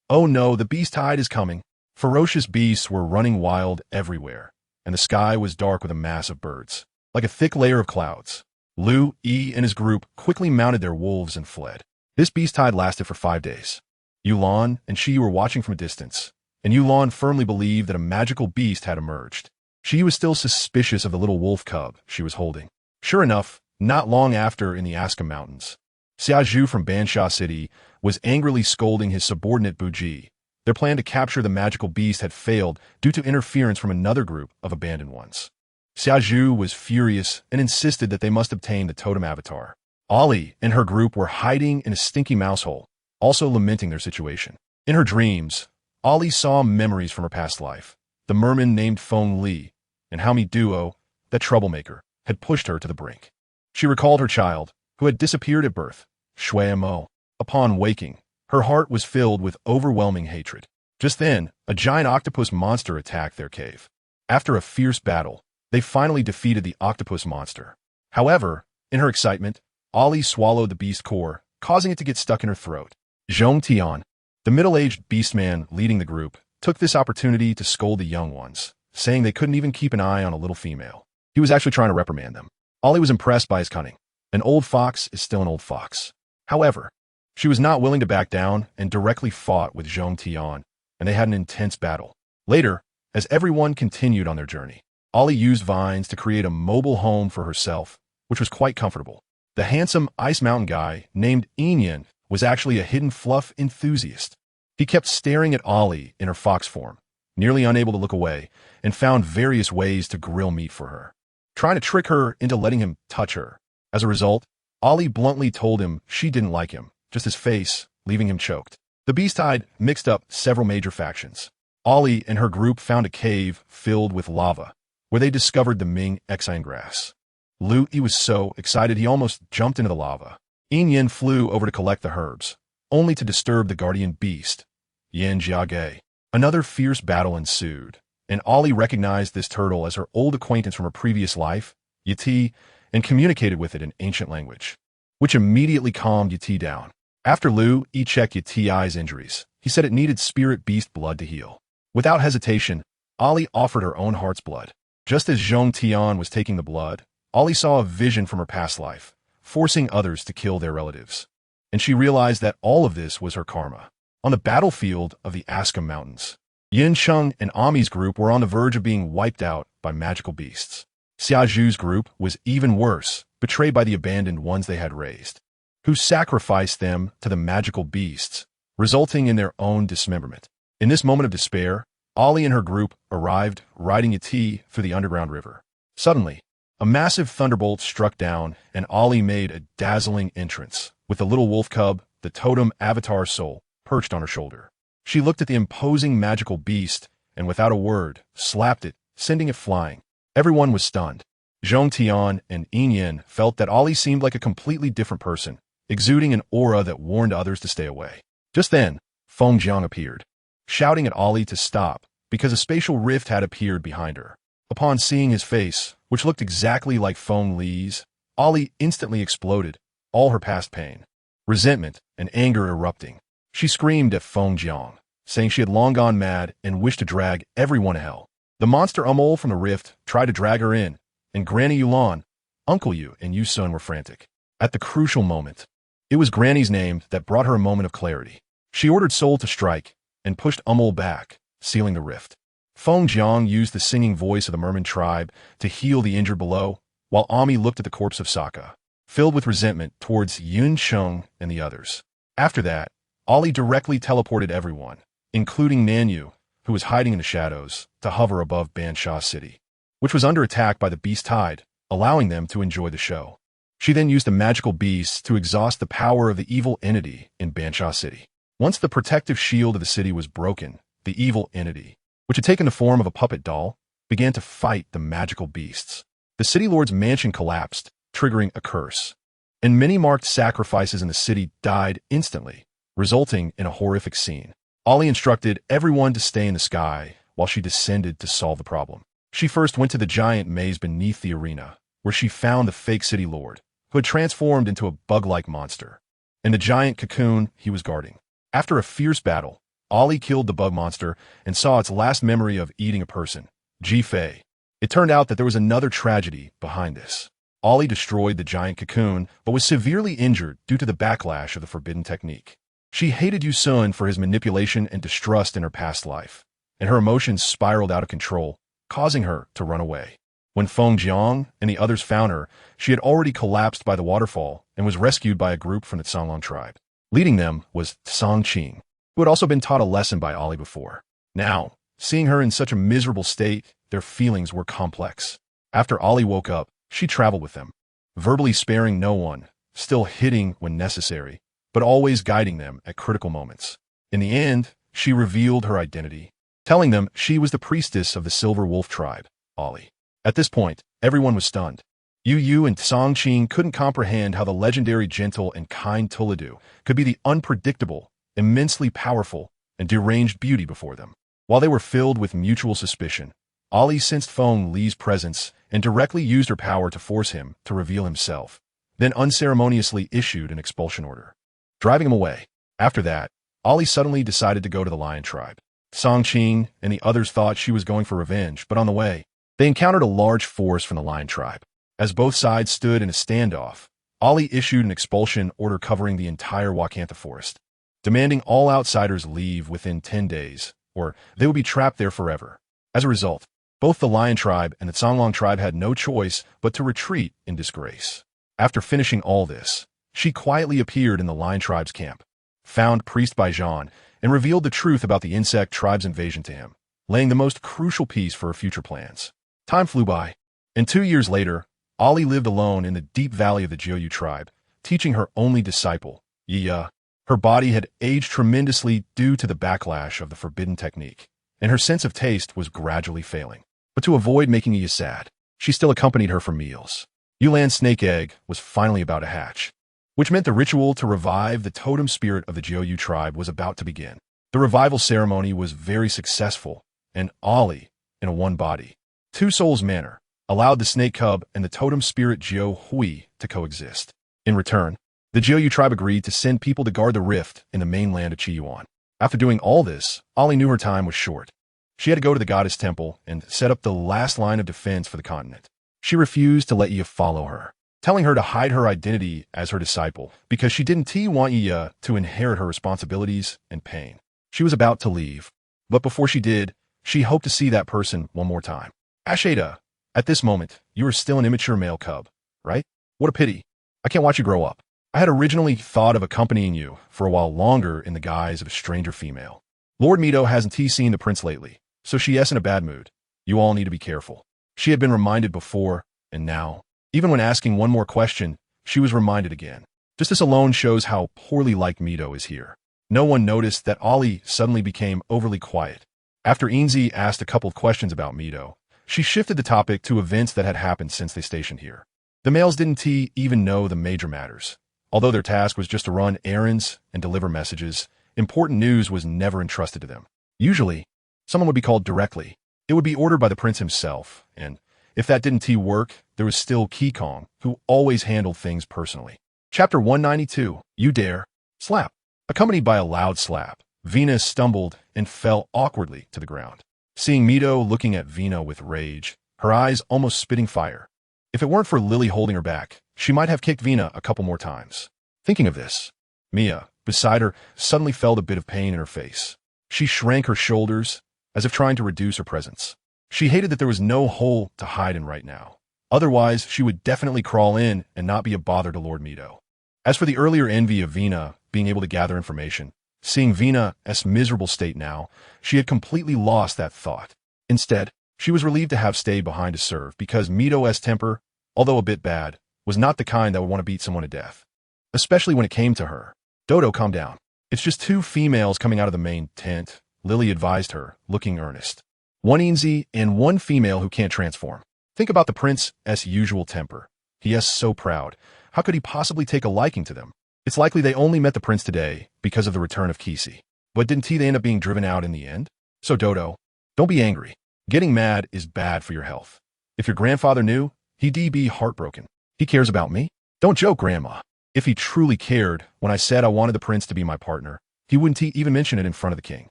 Oh no, the beast tide is coming. Ferocious beasts were running wild everywhere, and the sky was dark with a mass of birds, like a thick layer of clouds. Lu Yi and his group quickly mounted their wolves and fled. This beast tide lasted for 5 days. Yulan and Shi were watching from a distance, and Yulan firmly believed that a magical beast had emerged. She was still suspicious of the little wolf cub she was holding. Sure enough, not long after in the Aska Mountains, Xia Zhu from Bansha City was angrily scolding his subordinate Buji. Their plan to capture the magical beast had failed due to interference from another group of abandoned ones. Xia Zhu was furious and insisted that they must obtain the totem avatar. Ali and her group were hiding in a stinky mousehole, also lamenting their situation. In her dreams, Ali saw memories from her past life. The merman named Feng Li and how Mi Duo, that troublemaker, had pushed her to the brink. She recalled her child, who had disappeared at birth, Shui Mo. Upon waking, her heart was filled with overwhelming hatred. Just then, a giant octopus monster attacked their cave. After a fierce battle, they finally defeated the octopus monster. However, in her excitement, Ali swallowed the beast core, causing it to get stuck in her throat. Zhong Tian, the middle-aged beastman leading the group, took this opportunity to scold the young ones, saying they couldn't even keep an eye on a little female. He was actually trying to reprimand them. Ali was impressed by his cunning. An old fox is still an old fox. However, she was not willing to back down and directly fought with Zhong Tian, and they had an intense battle. Later, as everyone continued on their journey, Ali used vines to create a mobile home for herself, which was quite comfortable. The handsome Ice Mountain guy named Inyan was actually a hidden fluff enthusiast. He kept staring at Ali in her fox form, nearly unable to look away, and found various ways to grill meat for her, trying to trick her into letting him touch her. As a result, Ali bluntly told him she didn't like him, just his face, leaving him choked. The beast tide mixed up several major factions. Ali and her group found a cave filled with lava, where they discovered the Ming Exine grass. Lu Yi was so excited he almost jumped into the lava. Yin flew over to collect the herbs, only to disturb the guardian beast, Yin Jiage. Another fierce battle ensued, and Ali recognized this turtle as her old acquaintance from her previous life, Yati, and communicated with it in ancient language, which immediately calmed Yati down. After Lu Yi checked Yati's injuries, he said it needed spirit beast blood to heal. Without hesitation, Ali offered her own heart's blood. Just as Zhong Tian was taking the blood, Ali saw a vision from her past life, forcing others to kill their relatives. And she realized that all of this was her karma. On the battlefield of the Aska Mountains, Yin Cheng and Ami's group were on the verge of being wiped out by magical beasts. Xia Zhu's group was even worse, betrayed by the abandoned ones they had raised, who sacrificed them to the magical beasts, resulting in their own dismemberment. In this moment of despair, Ali and her group arrived riding Yati through the underground river. Suddenly, a massive thunderbolt struck down, and Ali made a dazzling entrance, with the little wolf cub, the totem avatar soul, perched on her shoulder. She looked at the imposing magical beast, and without a word, slapped it, sending it flying. Everyone was stunned. Zhong Tian and Yin felt that Ali seemed like a completely different person, exuding an aura that warned others to stay away. Just then, Feng Jiang appeared, shouting at Ali to stop, because a spatial rift had appeared behind her. Upon seeing his face, which looked exactly like Feng Li's, Ali instantly exploded, all her past pain, resentment, and anger erupting. She screamed at Feng Jiang, saying she had long gone mad and wished to drag everyone to hell. The monster Umol from the rift tried to drag her in, and Granny Yulan, Uncle Yu, and Yu-sun were frantic. At the crucial moment, it was Granny's name that brought her a moment of clarity. She ordered Soul to strike, and pushed Umol back, sealing the rift. Feng Jiang used the singing voice of the merman tribe to heal the injured below, while Ami looked at the corpse of Sokka, filled with resentment towards Yun Sheng and the others. After that, Ali directly teleported everyone, including Nanyu, who was hiding in the shadows, to hover above Bansha City, which was under attack by the beast tide, allowing them to enjoy the show. She then used the magical beasts to exhaust the power of the evil entity in Bansha City. Once the protective shield of the city was broken, the evil entity, which had taken the form of a puppet doll, began to fight the magical beasts. The city lord's mansion collapsed, triggering a curse, and many marked sacrifices in the city died instantly, resulting in a horrific scene. Ali instructed everyone to stay in the sky while she descended to solve the problem. She first went to the giant maze beneath the arena, where she found the fake city lord, who had transformed into a bug-like monster, and the giant cocoon he was guarding. After a fierce battle, Ali killed the bug monster and saw its last memory of eating a person, Ji Fei. It turned out that there was another tragedy behind this. Ali destroyed the giant cocoon, but was severely injured due to the backlash of the forbidden technique. She hated Yu-sun for his manipulation and distrust in her past life, and her emotions spiraled out of control, causing her to run away. When Feng Jiang and the others found her, she had already collapsed by the waterfall and was rescued by a group from the Songlong tribe. Leading them was Song Qing, who had also been taught a lesson by Ali before. Now, seeing her in such a miserable state, their feelings were complex. After Ali woke up, she traveled with them, verbally sparing no one, still hitting when necessary, but always guiding them at critical moments. In the end, she revealed her identity, telling them she was the priestess of the Silver Wolf tribe, Ali. At this point, everyone was stunned. Yu and Song Qing couldn't comprehend how the legendary gentle and kind Tuladu could be the unpredictable, immensely powerful, and deranged beauty before them. While they were filled with mutual suspicion, Ali sensed Feng Li's presence and directly used her power to force him to reveal himself, then unceremoniously issued an expulsion order, driving him away. After that, Ali suddenly decided to go to the Lion tribe. Song Qing and the others thought she was going for revenge, but on the way, they encountered a large force from the Lion tribe. As both sides stood in a standoff, Ali issued an expulsion order covering the entire Watakan Forest, demanding all outsiders leave within 10 days, or they would be trapped there forever. As a result, both the Lion tribe and the Songlong tribe had no choice but to retreat in disgrace. After finishing all this, she quietly appeared in the Lion tribe's camp, found Priest Baijan, and revealed the truth about the insect tribe's invasion to him, laying the most crucial piece for her future plans. Time flew by, and 2 years later, Ali lived alone in the deep valley of the Jiu tribe, teaching her only disciple, Yiya. Her body had aged tremendously due to the backlash of the forbidden technique, and her sense of taste was gradually failing. But to avoid making Yiya sad, she still accompanied her for meals. Yulan's snake egg was finally about to hatch, which meant the ritual to revive the totem spirit of the Jiu tribe was about to begin. The revival ceremony was very successful, and Ali, in a one body, two souls manner, allowed the snake cub and the totem spirit Jiu Hui to coexist. In return, the Jiu tribe agreed to send people to guard the rift in the mainland of Qiyuan. After doing all this, Ali knew her time was short. She had to go to the goddess temple and set up the last line of defense for the continent. She refused to let Yiya follow her, telling her to hide her identity as her disciple because she didn't want Yiya to inherit her responsibilities and pain. She was about to leave, but before she did, she hoped to see that person one more time. Asheda, at this moment, you are still an immature male cub, right? What a pity. I can't watch you grow up. I had originally thought of accompanying you for a while longer in the guise of a stranger female. Lord Mito hasn't seen the prince lately, so she is in a bad mood. You all need to be careful. She had been reminded before, and now, even when asking one more question, she was reminded again. Just this alone shows how poorly liked Mito is here. No one noticed that Ali suddenly became overly quiet. After Inzi asked a couple of questions about Mito, she shifted the topic to events that had happened since they stationed here. The males didn't even know the major matters. Although their task was just to run errands and deliver messages, important news was never entrusted to them. Usually, someone would be called directly. It would be ordered by the prince himself, and if that didn't work, there was still Qikong, who always handled things personally. Chapter 192, You Dare, Slap. Accompanied by a loud slap, Venus stumbled and fell awkwardly to the ground. Seeing Mito looking at Vina with rage, her eyes almost spitting fire. If it weren't for Lily holding her back, she might have kicked Vina a couple more times. Thinking of this, Mia, beside her, suddenly felt a bit of pain in her face. She shrank her shoulders, as if trying to reduce her presence. She hated that there was no hole to hide in right now. Otherwise, she would definitely crawl in and not be a bother to Lord Mito. As for the earlier envy of Vina being able to gather information, seeing Vina's miserable state now, she had completely lost that thought. Instead, she was relieved to have stayed behind to serve because Mito's temper, although a bit bad, was not the kind that would want to beat someone to death. Especially when it came to her. Dodo, calm down. It's just 2 females coming out of the main tent, Lily advised her, looking earnest. 1 Inzi and 1 female who can't transform. Think about the prince's usual temper. He is so proud. How could he possibly take a liking to them? It's likely they only met the prince today because of the return of Kisi. But didn't they end up being driven out in the end? So Dodo, don't be angry. Getting mad is bad for your health. If your grandfather knew, he'd be heartbroken. He cares about me? Don't joke, Grandma. If he truly cared, when I said I wanted the prince to be my partner, he wouldn't even mention it in front of the king.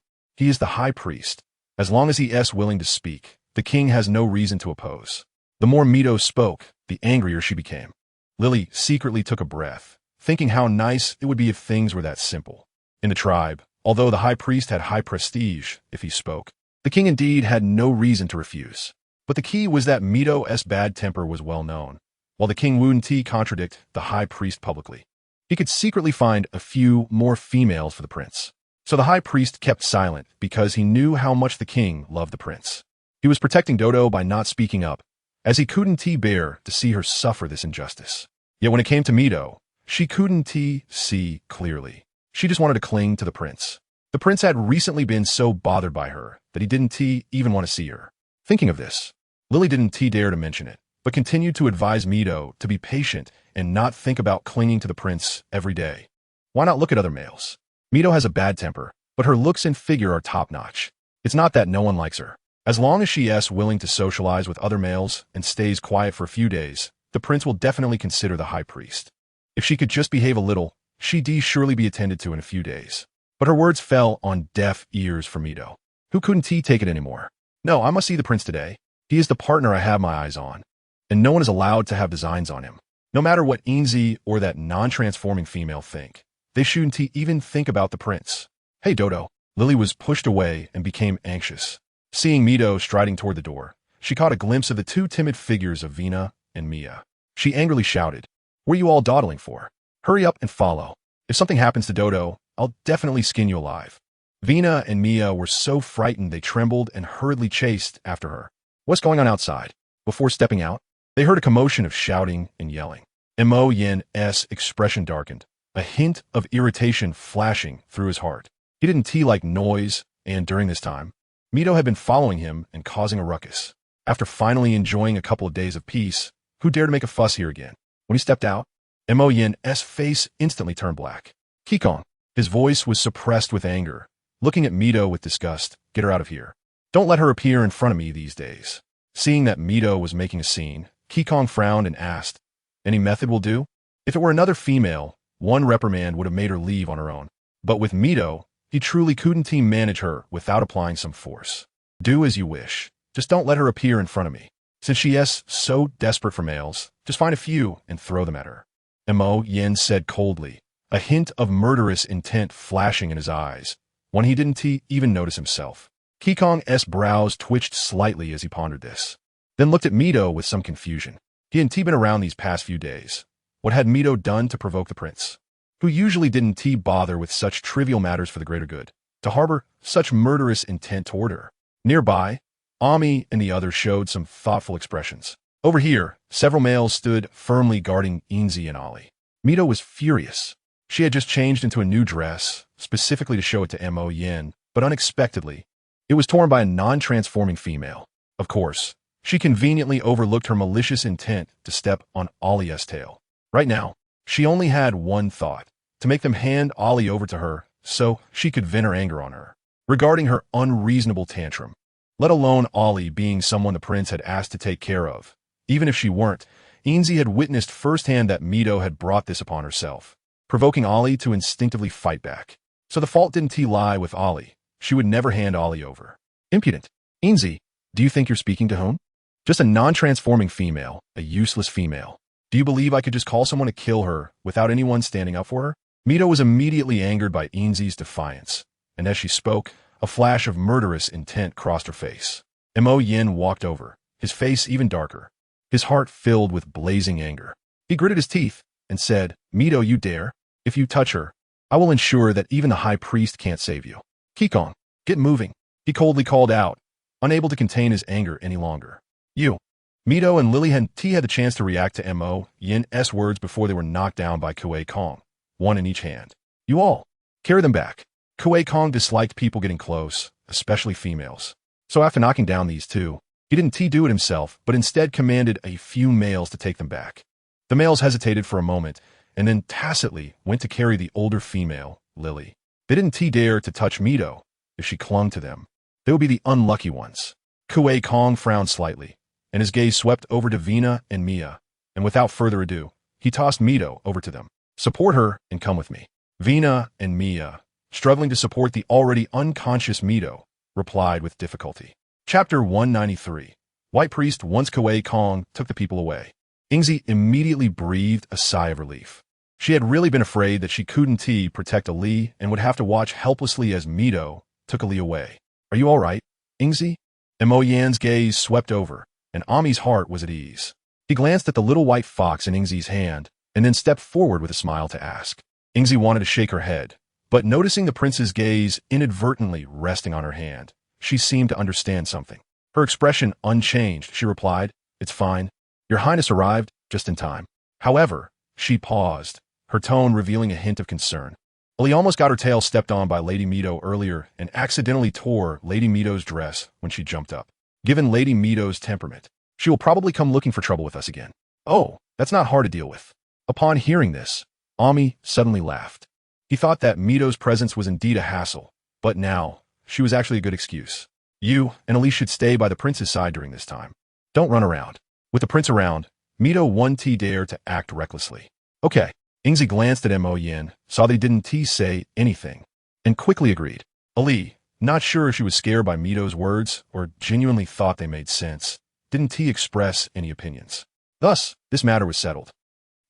He is the high priest. As long as he is willing to speak, the king has no reason to oppose. The more Mito spoke, the angrier she became. Lily secretly took a breath, thinking how nice it would be if things were that simple. In the tribe, although the high priest had high prestige if he spoke, the king indeed had no reason to refuse. But the key was that Mito's bad temper was well known, while the king wouldn't contradict the high priest publicly. He could secretly find a few more females for the prince. So the high priest kept silent because he knew how much the king loved the prince. He was protecting Dodo by not speaking up, as he couldn't bear to see her suffer this injustice. Yet when it came to Mito, she couldn't see clearly. She just wanted to cling to the prince. The prince had recently been so bothered by her that he didn't even want to see her. Thinking of this, Lily didn't dare to mention it, but continued to advise Mito to be patient and not think about clinging to the prince every day. Why not look at other males? Mito has a bad temper, but her looks and figure are top-notch. It's not that no one likes her. As long as she is willing to socialize with other males and stays quiet for a few days, the prince will definitely consider the high priest. If she could just behave a little, she'd surely be attended to in a few days. But her words fell on deaf ears for Mito, who couldn't take it anymore. No, I must see the prince today. He is the partner I have my eyes on, and no one is allowed to have designs on him. No matter what Inzi or that non-transforming female think, they shouldn't even think about the prince. Hey, Dodo. Lily was pushed away and became anxious. Seeing Mito striding toward the door, she caught a glimpse of the 2 timid figures of Vina and Mia. She angrily shouted, "What are you all dawdling for? Hurry up and follow. If something happens to Dodo, I'll definitely skin you alive." Vina and Mia were so frightened they trembled and hurriedly chased after her. What's going on outside? Before stepping out, they heard a commotion of shouting and yelling. Mo Yin's expression darkened, a hint of irritation flashing through his heart. He didn't like noise, and during this time, Mito had been following him and causing a ruckus. After finally enjoying a couple of days of peace, who dared to make a fuss here again? When he stepped out, Mo Yin's face instantly turned black. Kikong. His voice was suppressed with anger, looking at Mito with disgust. Get her out of here. Don't let her appear in front of me these days. Seeing that Mito was making a scene, Kikong frowned and asked, "Any method will do?" If it were another female, one reprimand would have made her leave on her own. But with Mito, he truly couldn't manage her without applying some force. Do as you wish. Just don't let her appear in front of me. Since she is so desperate for males, just find a few and throw them at her. Mo Yin said coldly, a hint of murderous intent flashing in his eyes, when he didn't even notice himself. Kikong's brows twitched slightly as he pondered this, then looked at Mito with some confusion. He hadn't been around these past few days. What had Mito done to provoke the prince, who usually didn't bother with such trivial matters for the greater good, to harbor such murderous intent toward her? Nearby, Ami and the others showed some thoughtful expressions. Over here, several males stood firmly guarding Inzi and Ali. Mito was furious. She had just changed into a new dress, specifically to show it to Mo Yin, but unexpectedly, it was torn by a non-transforming female. Of course, she conveniently overlooked her malicious intent to step on Ali's tail. Right now, she only had one thought, to make them hand Ali over to her so she could vent her anger on her, regarding her unreasonable tantrum, let alone Ali being someone the prince had asked to take care of. Even if she weren't, Inzi had witnessed firsthand that Mito had brought this upon herself, provoking Ali to instinctively fight back. So the fault didn't lie with Ali. She would never hand Ali over. Impudent. Ainzi, do you think you're speaking to whom? Just a non-transforming female, a useless female. Do you believe I could just call someone to kill her without anyone standing up for her? Mito was immediately angered by Ainzi's defiance, and as she spoke, a flash of murderous intent crossed her face. Mo Yin walked over, his face even darker, his heart filled with blazing anger. He gritted his teeth and said, Mito, you dare? If you touch her, I will ensure that even the high priest can't save you. Kikong, get moving, he coldly called out, unable to contain his anger any longer. You. Mito and Lily had the chance to react to Mo Yin's words before they were knocked down by Kuei Kong, one in each hand. You all, carry them back. Kuei Kong disliked people getting close, especially females. So after knocking down these two, he didn't do it himself, but instead commanded a few males to take them back. The males hesitated for a moment, and then tacitly went to carry the older female, Lily. They didn't dare to touch Mito. If she clung to them, they would be the unlucky ones. Kuei Kong frowned slightly, and his gaze swept over to Vina and Mia, and without further ado, he tossed Mito over to them. Support her and come with me. Vina and Mia, struggling to support the already unconscious Mito, replied with difficulty. Chapter 193. White Priest. Once Kuei Kong took the people away, Ainzi immediately breathed a sigh of relief. She had really been afraid that she couldn't protect Ali and would have to watch helplessly as Mito took Ali away. Are you all right, Ainzi? Mo Yan's gaze swept over, and Ami's heart was at ease. He glanced at the little white fox in Ainzi's hand, and then stepped forward with a smile to ask. Ainzi wanted to shake her head, but noticing the prince's gaze inadvertently resting on her hand, she seemed to understand something. Her expression unchanged, she replied, It's fine. Your Highness arrived just in time. However, she paused, her tone revealing a hint of concern. Ali almost got her tail stepped on by Lady Mito earlier and accidentally tore Lady Mito's dress when she jumped up. Given Lady Mito's temperament, she will probably come looking for trouble with us again. Oh, that's not hard to deal with. Upon hearing this, Ami suddenly laughed. He thought that Mito's presence was indeed a hassle, but now, she was actually a good excuse. You and Ali should stay by the prince's side during this time. Don't run around. With the prince around, Mito wouldn't dare to act recklessly. Okay. Ainzi glanced at Mo Yin, saw they didn't say anything, and quickly agreed. Ali, not sure if she was scared by Mito's words or genuinely thought they made sense, didn't express any opinions. Thus, this matter was settled.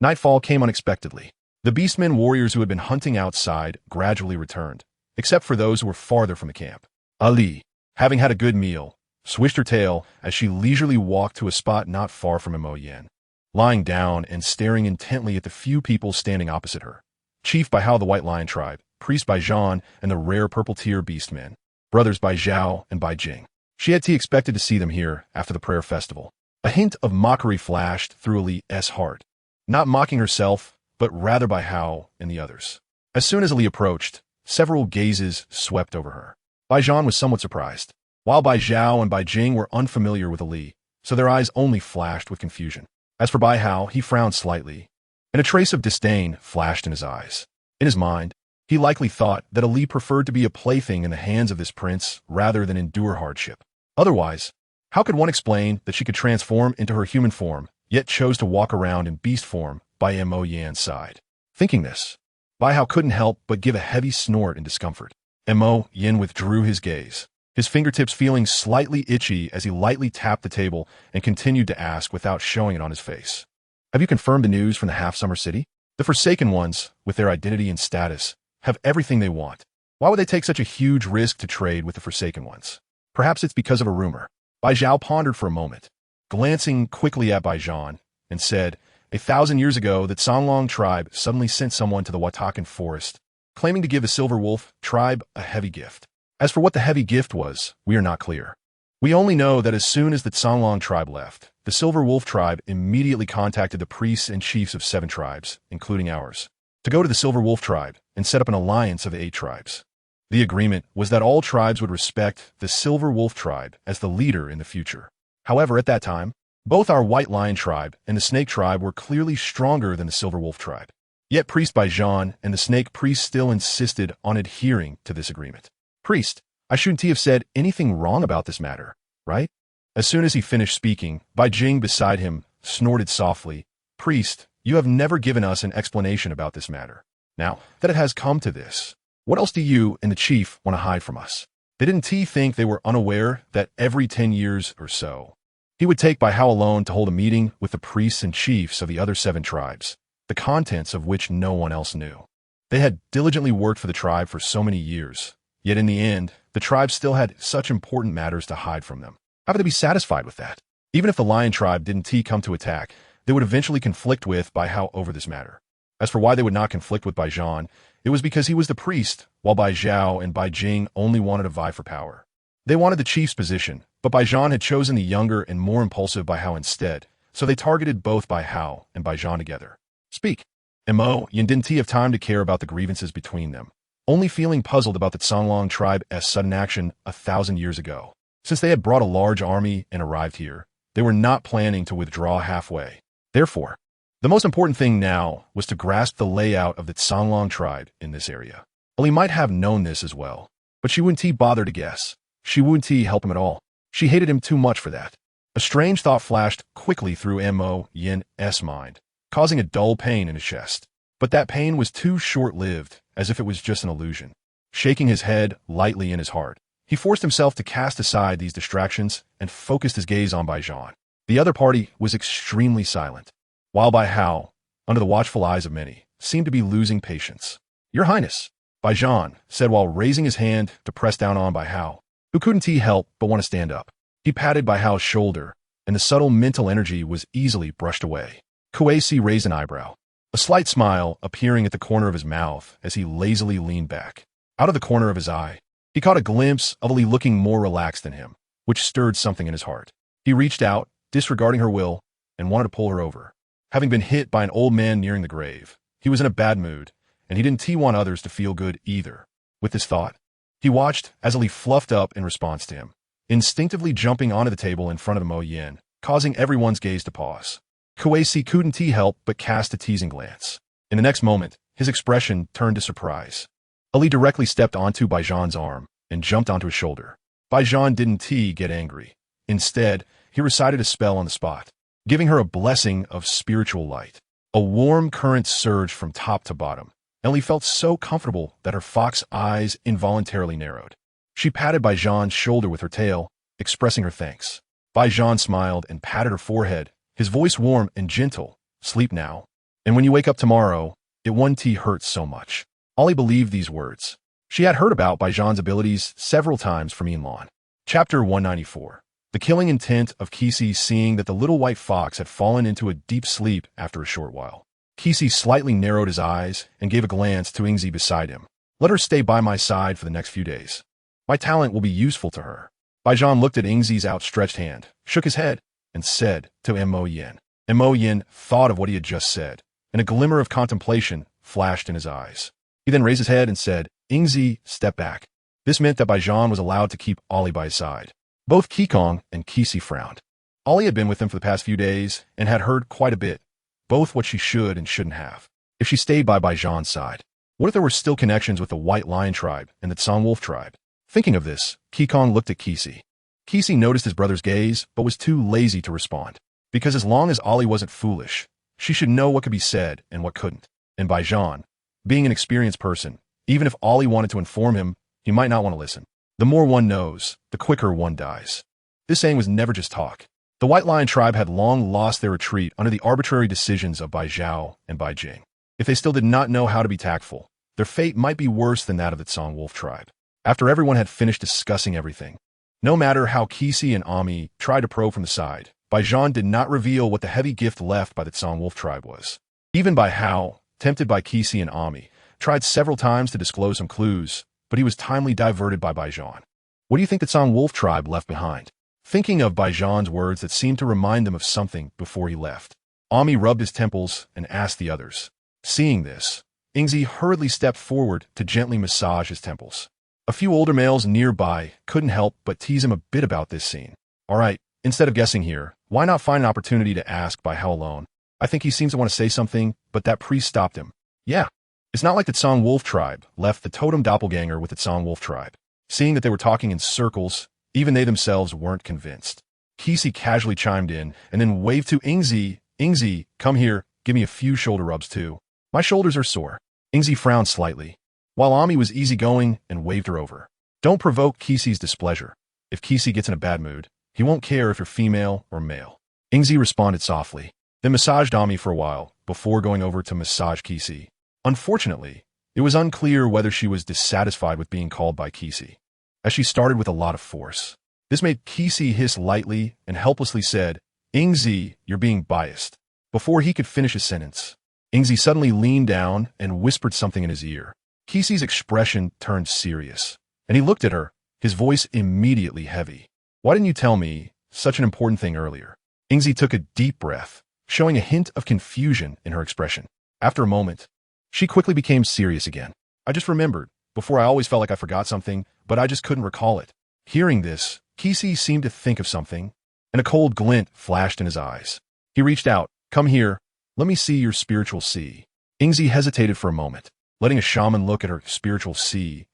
Nightfall came unexpectedly. The beastmen warriors who had been hunting outside gradually returned, except for those who were farther from the camp. Ali, having had a good meal, swished her tail as she leisurely walked to a spot not far from Mo Yin, lying down and staring intently at the few people standing opposite her. Chief by Hao the White Lion tribe, priest by Zhan and the rare purple tier beastmen, brothers by Zhao and by Jing. She had expected to see them here after the prayer festival. A hint of mockery flashed through Ali's heart, not mocking herself, but rather by Hao and the others. As soon as Ali approached, several gazes swept over her. Bai Zhan was somewhat surprised, while Bai Zhao and Bai Jing were unfamiliar with Ali, so their eyes only flashed with confusion. As for Bai Hao, he frowned slightly, and a trace of disdain flashed in his eyes. In his mind, he likely thought that Ali preferred to be a plaything in the hands of this prince rather than endure hardship. Otherwise, how could one explain that she could transform into her human form, yet chose to walk around in beast form by Mo Yan's side? Thinking this, Bai Hao couldn't help but give a heavy snort in discomfort. Mo Yin withdrew his gaze, his fingertips feeling slightly itchy as he lightly tapped the table and continued to ask without showing it on his face. Have you confirmed the news from the half-summer city? The Forsaken Ones, with their identity and status, have everything they want. Why would they take such a huge risk to trade with the Forsaken Ones? Perhaps it's because of a rumor. Bai Zhao pondered for a moment, glancing quickly at Bai Zhan, and said, 1,000 years ago, that Songlong tribe suddenly sent someone to the Watakan Forest, claiming to give the Silver Wolf tribe a heavy gift. As for what the heavy gift was, we are not clear. We only know that as soon as the Songlong tribe left, the Silver Wolf tribe immediately contacted the priests and chiefs of 7 tribes, including ours, to go to the Silver Wolf tribe and set up an alliance of 8 tribes. The agreement was that all tribes would respect the Silver Wolf tribe as the leader in the future. However, at that time, both our White Lion tribe and the Snake tribe were clearly stronger than the Silver Wolf tribe. Yet Priest by Zhan and the Snake priest still insisted on adhering to this agreement. Priest, I shouldn't have said anything wrong about this matter, right? As soon as he finished speaking, Bai Jing beside him snorted softly, Priest, you have never given us an explanation about this matter. Now that it has come to this, what else do you and the chief want to hide from us? Didn't T think they were unaware that every 10 years or so, he would take Bai Hao alone to hold a meeting with the priests and chiefs of the other 7 tribes, the contents of which no one else knew. They had diligently worked for the tribe for so many years, yet in the end, the tribe still had such important matters to hide from them. How could they be satisfied with that? Even if the lion tribe didn't come to attack, they would eventually conflict with Bai Hao over this matter. As for why they would not conflict with Bai Zhan, it was because he was the priest, while Bai Zhao and Bai Jing only wanted to vie for power. They wanted the chief's position, but Bai Zhan had chosen the younger and more impulsive Bai Hao instead, so they targeted both Bai Hao and Bai Zhan together. Speak. Mo Yin didn't have time to care about the grievances between them, only feeling puzzled about the Songlong tribe's sudden action 1,000 years ago. Since they had brought a large army and arrived here, they were not planning to withdraw halfway. Therefore, the most important thing now was to grasp the layout of the Songlong tribe in this area. Well, he might have known this as well, but she wouldn't bother to guess. She wouldn't help him at all. She hated him too much for that. A strange thought flashed quickly through Mo Yin's mind, causing a dull pain in his chest. But that pain was too short-lived, as if it was just an illusion. Shaking his head lightly in his heart, he forced himself to cast aside these distractions and focused his gaze on Bai Zhan. The other party was extremely silent, while Bai Hao, under the watchful eyes of many, seemed to be losing patience. Your Highness, Bai Zhan said while raising his hand to press down on Bai Hao, who couldn't help but want to stand up. He patted Bai Hao's shoulder, and the subtle mental energy was easily brushed away. Kuei raised an eyebrow, a slight smile appearing at the corner of his mouth as he lazily leaned back. Out of the corner of his eye, he caught a glimpse of Ali looking more relaxed than him, which stirred something in his heart. He reached out, disregarding her will, and wanted to pull her over. Having been hit by an old man nearing the grave, he was in a bad mood, and he didn't want others to feel good either. With this thought, he watched as Ali fluffed up in response to him, instinctively jumping onto the table in front of Mo Yin, causing everyone's gaze to pause. Kuei couldn't help but cast a teasing glance. In the next moment, his expression turned to surprise. Ali directly stepped onto Bai Zhan's arm and jumped onto his shoulder. Bai Zhan didn't get angry. Instead, he recited a spell on the spot, giving her a blessing of spiritual light. A warm current surged from top to bottom. Ellie felt so comfortable that her fox eyes involuntarily narrowed. She patted Bai Zhan's shoulder with her tail, expressing her thanks. Bai Zhan smiled and patted her forehead, his voice warm and gentle. Sleep now. And when you wake up tomorrow, it won't hurt so much. Ollie believed these words. She had heard about Bai Zhan's abilities several times from Yinlan. Chapter 194. The killing intent of Kisi seeing that the little white fox had fallen into a deep sleep after a short while. Kisi slightly narrowed his eyes and gave a glance to Ingzi beside him. Let her stay by my side for the next few days. My talent will be useful to her. Bai Zhan looked at Ingzi's outstretched hand, shook his head, and said to Mo Yin. Mo Yin thought of what he had just said, and a glimmer of contemplation flashed in his eyes. He then raised his head and said, Ingzi, step back. This meant that Bai Zhan was allowed to keep Ollie by his side. Both Qigong and Kisi frowned. Ollie had been with them for the past few days and had heard quite a bit, both what she should and shouldn't have, if she stayed by Bai Zhan's side. What if there were still connections with the White Lion tribe and the Tsang Wolf tribe? Thinking of this, Qigong looked at Kisi. Kisi noticed his brother's gaze, but was too lazy to respond. Because as long as Ollie wasn't foolish, she should know what could be said and what couldn't. And Bai Zhan, being an experienced person, even if Ollie wanted to inform him, he might not want to listen. The more one knows, the quicker one dies. This saying was never just talk. The White Lion tribe had long lost their retreat under the arbitrary decisions of Bai Zhao and Bai Jing. If they still did not know how to be tactful, their fate might be worse than that of the Tsang Wolf tribe. After everyone had finished discussing everything, no matter how Kisi and Ami tried to probe from the side, Bai Zhan did not reveal what the heavy gift left by the Tsang Wolf tribe was. Even Bai Hao, tempted by Kisi and Ami, tried several times to disclose some clues, but he was timely diverted by Bai Zhan. What do you think the Tsang Wolf tribe left behind? Thinking of Bai Zhan's words that seemed to remind them of something before he left, Ami rubbed his temples and asked the others. Seeing this, Ingzi hurriedly stepped forward to gently massage his temples. A few older males nearby couldn't help but tease him a bit about this scene. All right, instead of guessing here, why not find an opportunity to ask Bai Hao alone? I think he seems to want to say something, but that priest stopped him. Yeah. It's not like the Tsang Wolf tribe left the totem doppelganger with the Tsang Wolf tribe. Seeing that they were talking in circles, even they themselves weren't convinced. Kisi casually chimed in and then waved to Ingzi. Ingzi, come here, give me a few shoulder rubs too. My shoulders are sore. Ingzi frowned slightly, while Ami was easygoing and waved her over. Don't provoke Kisi's displeasure. If Kisi gets in a bad mood, he won't care if you're female or male. Ingzi responded softly, then massaged Ami for a while before going over to massage Kisi. Unfortunately, it was unclear whether she was dissatisfied with being called by Kisi, as she started with a lot of force. This made Kisi hiss lightly and helplessly said, "Ingzi, you're being biased." Before he could finish his sentence, Ingzi suddenly leaned down and whispered something in his ear. Kisi's expression turned serious, and he looked at her, his voice immediately heavy. "Why didn't you tell me such an important thing earlier?" Ingzi took a deep breath, showing a hint of confusion in her expression. After a moment, she quickly became serious again. "I just remembered. Before I always felt like I forgot something, but I just couldn't recall it." Hearing this, Kisi seemed to think of something, and a cold glint flashed in his eyes. He reached out. "Come here. Let me see your spiritual sea." Ingzi hesitated for a moment, letting a shaman look at her spiritual sea,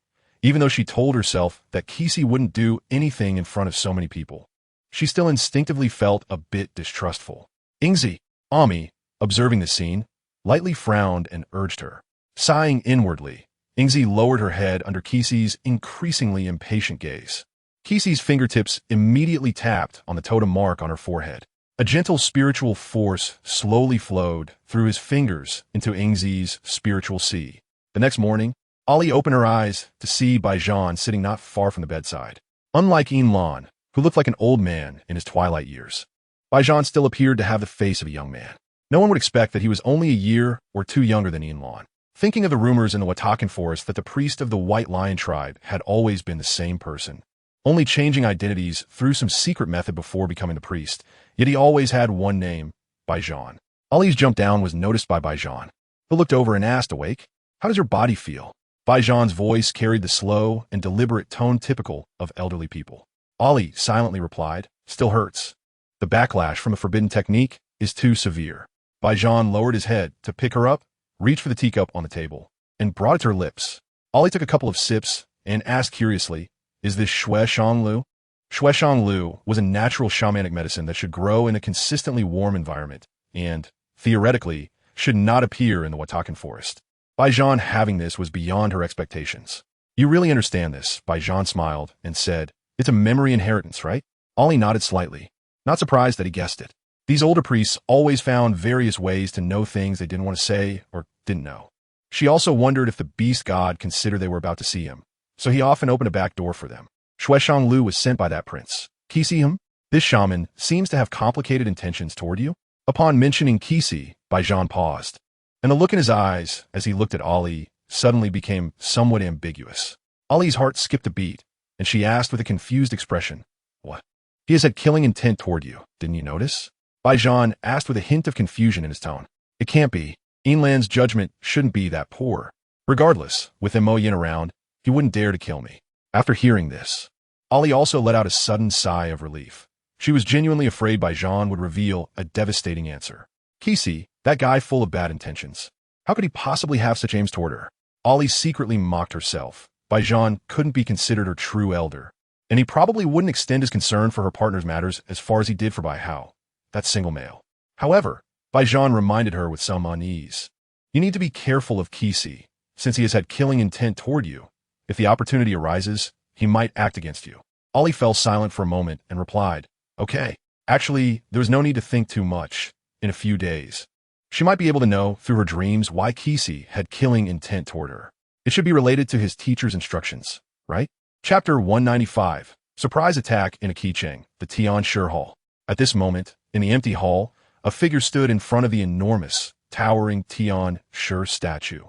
even though she told herself that Kisi wouldn't do anything in front of so many people. She still instinctively felt a bit distrustful. Ingzi, Ami, observing the scene, lightly frowned and urged her. Sighing inwardly, Ingzi lowered her head under Kisi's increasingly impatient gaze. Kisi's fingertips immediately tapped on the totem mark on her forehead. A gentle spiritual force slowly flowed through his fingers into Ingzi's spiritual sea. The next morning, Ali opened her eyes to see Baijan sitting not far from the bedside. Unlike Inlan, who looked like an old man in his twilight years, Baijan still appeared to have the face of a young man. No one would expect that he was only a year or two younger than Inlan. Thinking of the rumors in the Watakan Forest that the priest of the White Lion tribe had always been the same person, only changing identities through some secret method before becoming the priest, yet he always had one name, Baijan. Ali's jump down was noticed by Baijan, who looked over and asked, "Awake? How does your body feel?" Baijan's voice carried the slow and deliberate tone typical of elderly people. Ali silently replied, "Still hurts. The backlash from a forbidden technique is too severe." Baijan lowered his head to pick her up, reached for the teacup on the table, and brought it to her lips. Ali took a couple of sips and asked curiously, "Is this Shui Shang Lu?" Shui Shang Lu was a natural shamanic medicine that should grow in a consistently warm environment and, theoretically, should not appear in the Watakan Forest. Baijan having this was beyond her expectations. "You really understand this," Baijan smiled and said, "It's a memory inheritance, right?" Ali nodded slightly, not surprised that he guessed it. These older priests always found various ways to know things they didn't want to say or didn't know. She also wondered if the beast god considered they were about to see him, so he often opened a back door for them. Shui Shang Lu was sent by that prince. "Kisi him? This shaman seems to have complicated intentions toward you." Upon mentioning Kisi, Baijan paused, and the look in his eyes as he looked at Ali suddenly became somewhat ambiguous. Ali's heart skipped a beat, and she asked with a confused expression, "What?" "He has had killing intent toward you, didn't you notice?" Baijan asked with a hint of confusion in his tone. "It can't be. Inlan's judgment shouldn't be that poor. Regardless, with Emoyin around, he wouldn't dare to kill me." After hearing this, Ali also let out a sudden sigh of relief. She was genuinely afraid Baijan would reveal a devastating answer. Kisi, that guy full of bad intentions. How could he possibly have such aims toward her? Ali secretly mocked herself. Baijan couldn't be considered her true elder, and he probably wouldn't extend his concern for her partner's matters as far as he did for Bai Hao, that single male. However, Baijan reminded her with some unease, "You need to be careful of Kisi, since he has had killing intent toward you. If the opportunity arises, he might act against you." Ali fell silent for a moment and replied, "Okay. Actually, there was no need to think too much. In a few days, she might be able to know through her dreams why Kisi had killing intent toward her. It should be related to his teacher's instructions, right?" Chapter 195, Surprise Attack in a Keychain, the Tian Shur Hall. At this moment, in the empty hall, a figure stood in front of the enormous, towering Tian Shur statue.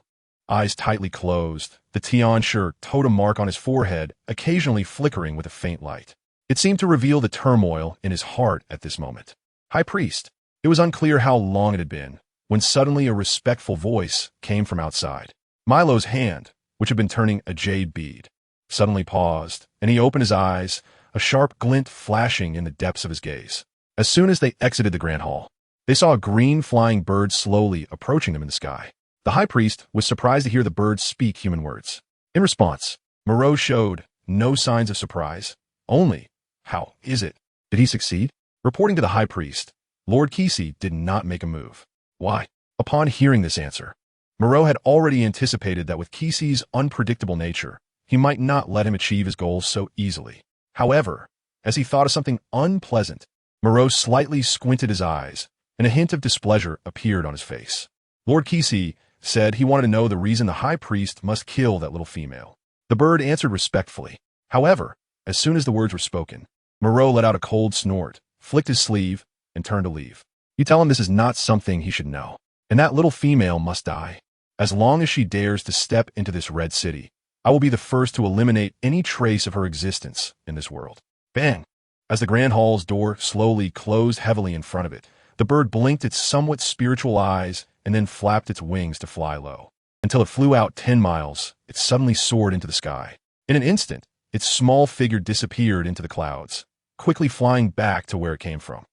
Eyes tightly closed, the Tian Shur totem mark on his forehead occasionally flickering with a faint light. It seemed to reveal the turmoil in his heart at this moment. "High Priest." It was unclear how long it had been, when suddenly a respectful voice came from outside. Milo's hand, which had been turning a jade bead, suddenly paused, and he opened his eyes, a sharp glint flashing in the depths of his gaze. As soon as they exited the Grand Hall, they saw a green flying bird slowly approaching them in the sky. The High Priest was surprised to hear the bird speak human words. In response, Moreau showed no signs of surprise, only, "How is it? Did he succeed?" Reporting to the High Priest, Lord Kisi did not make a move. Why? Upon hearing this answer, Moreau had already anticipated that with Kisi's unpredictable nature, he might not let him achieve his goals so easily. However, as he thought of something unpleasant, Moreau slightly squinted his eyes, and a hint of displeasure appeared on his face. Lord Kisi said he wanted to know the reason the high priest must kill that little female. The bird answered respectfully. However, as soon as the words were spoken, Moreau let out a cold snort, flicked his sleeve, and turned to leave. You tell him this is not something he should know, and that little female must die. As long as she dares to step into this red city, I will be the first to eliminate any trace of her existence in this world. Bang! As the Grand Hall's door slowly closed heavily in front of it, the bird blinked its somewhat spiritual eyes and then flapped its wings to fly low. Until it flew out 10 miles, it suddenly soared into the sky. In an instant, its small figure disappeared into the clouds, quickly flying back to where it came from.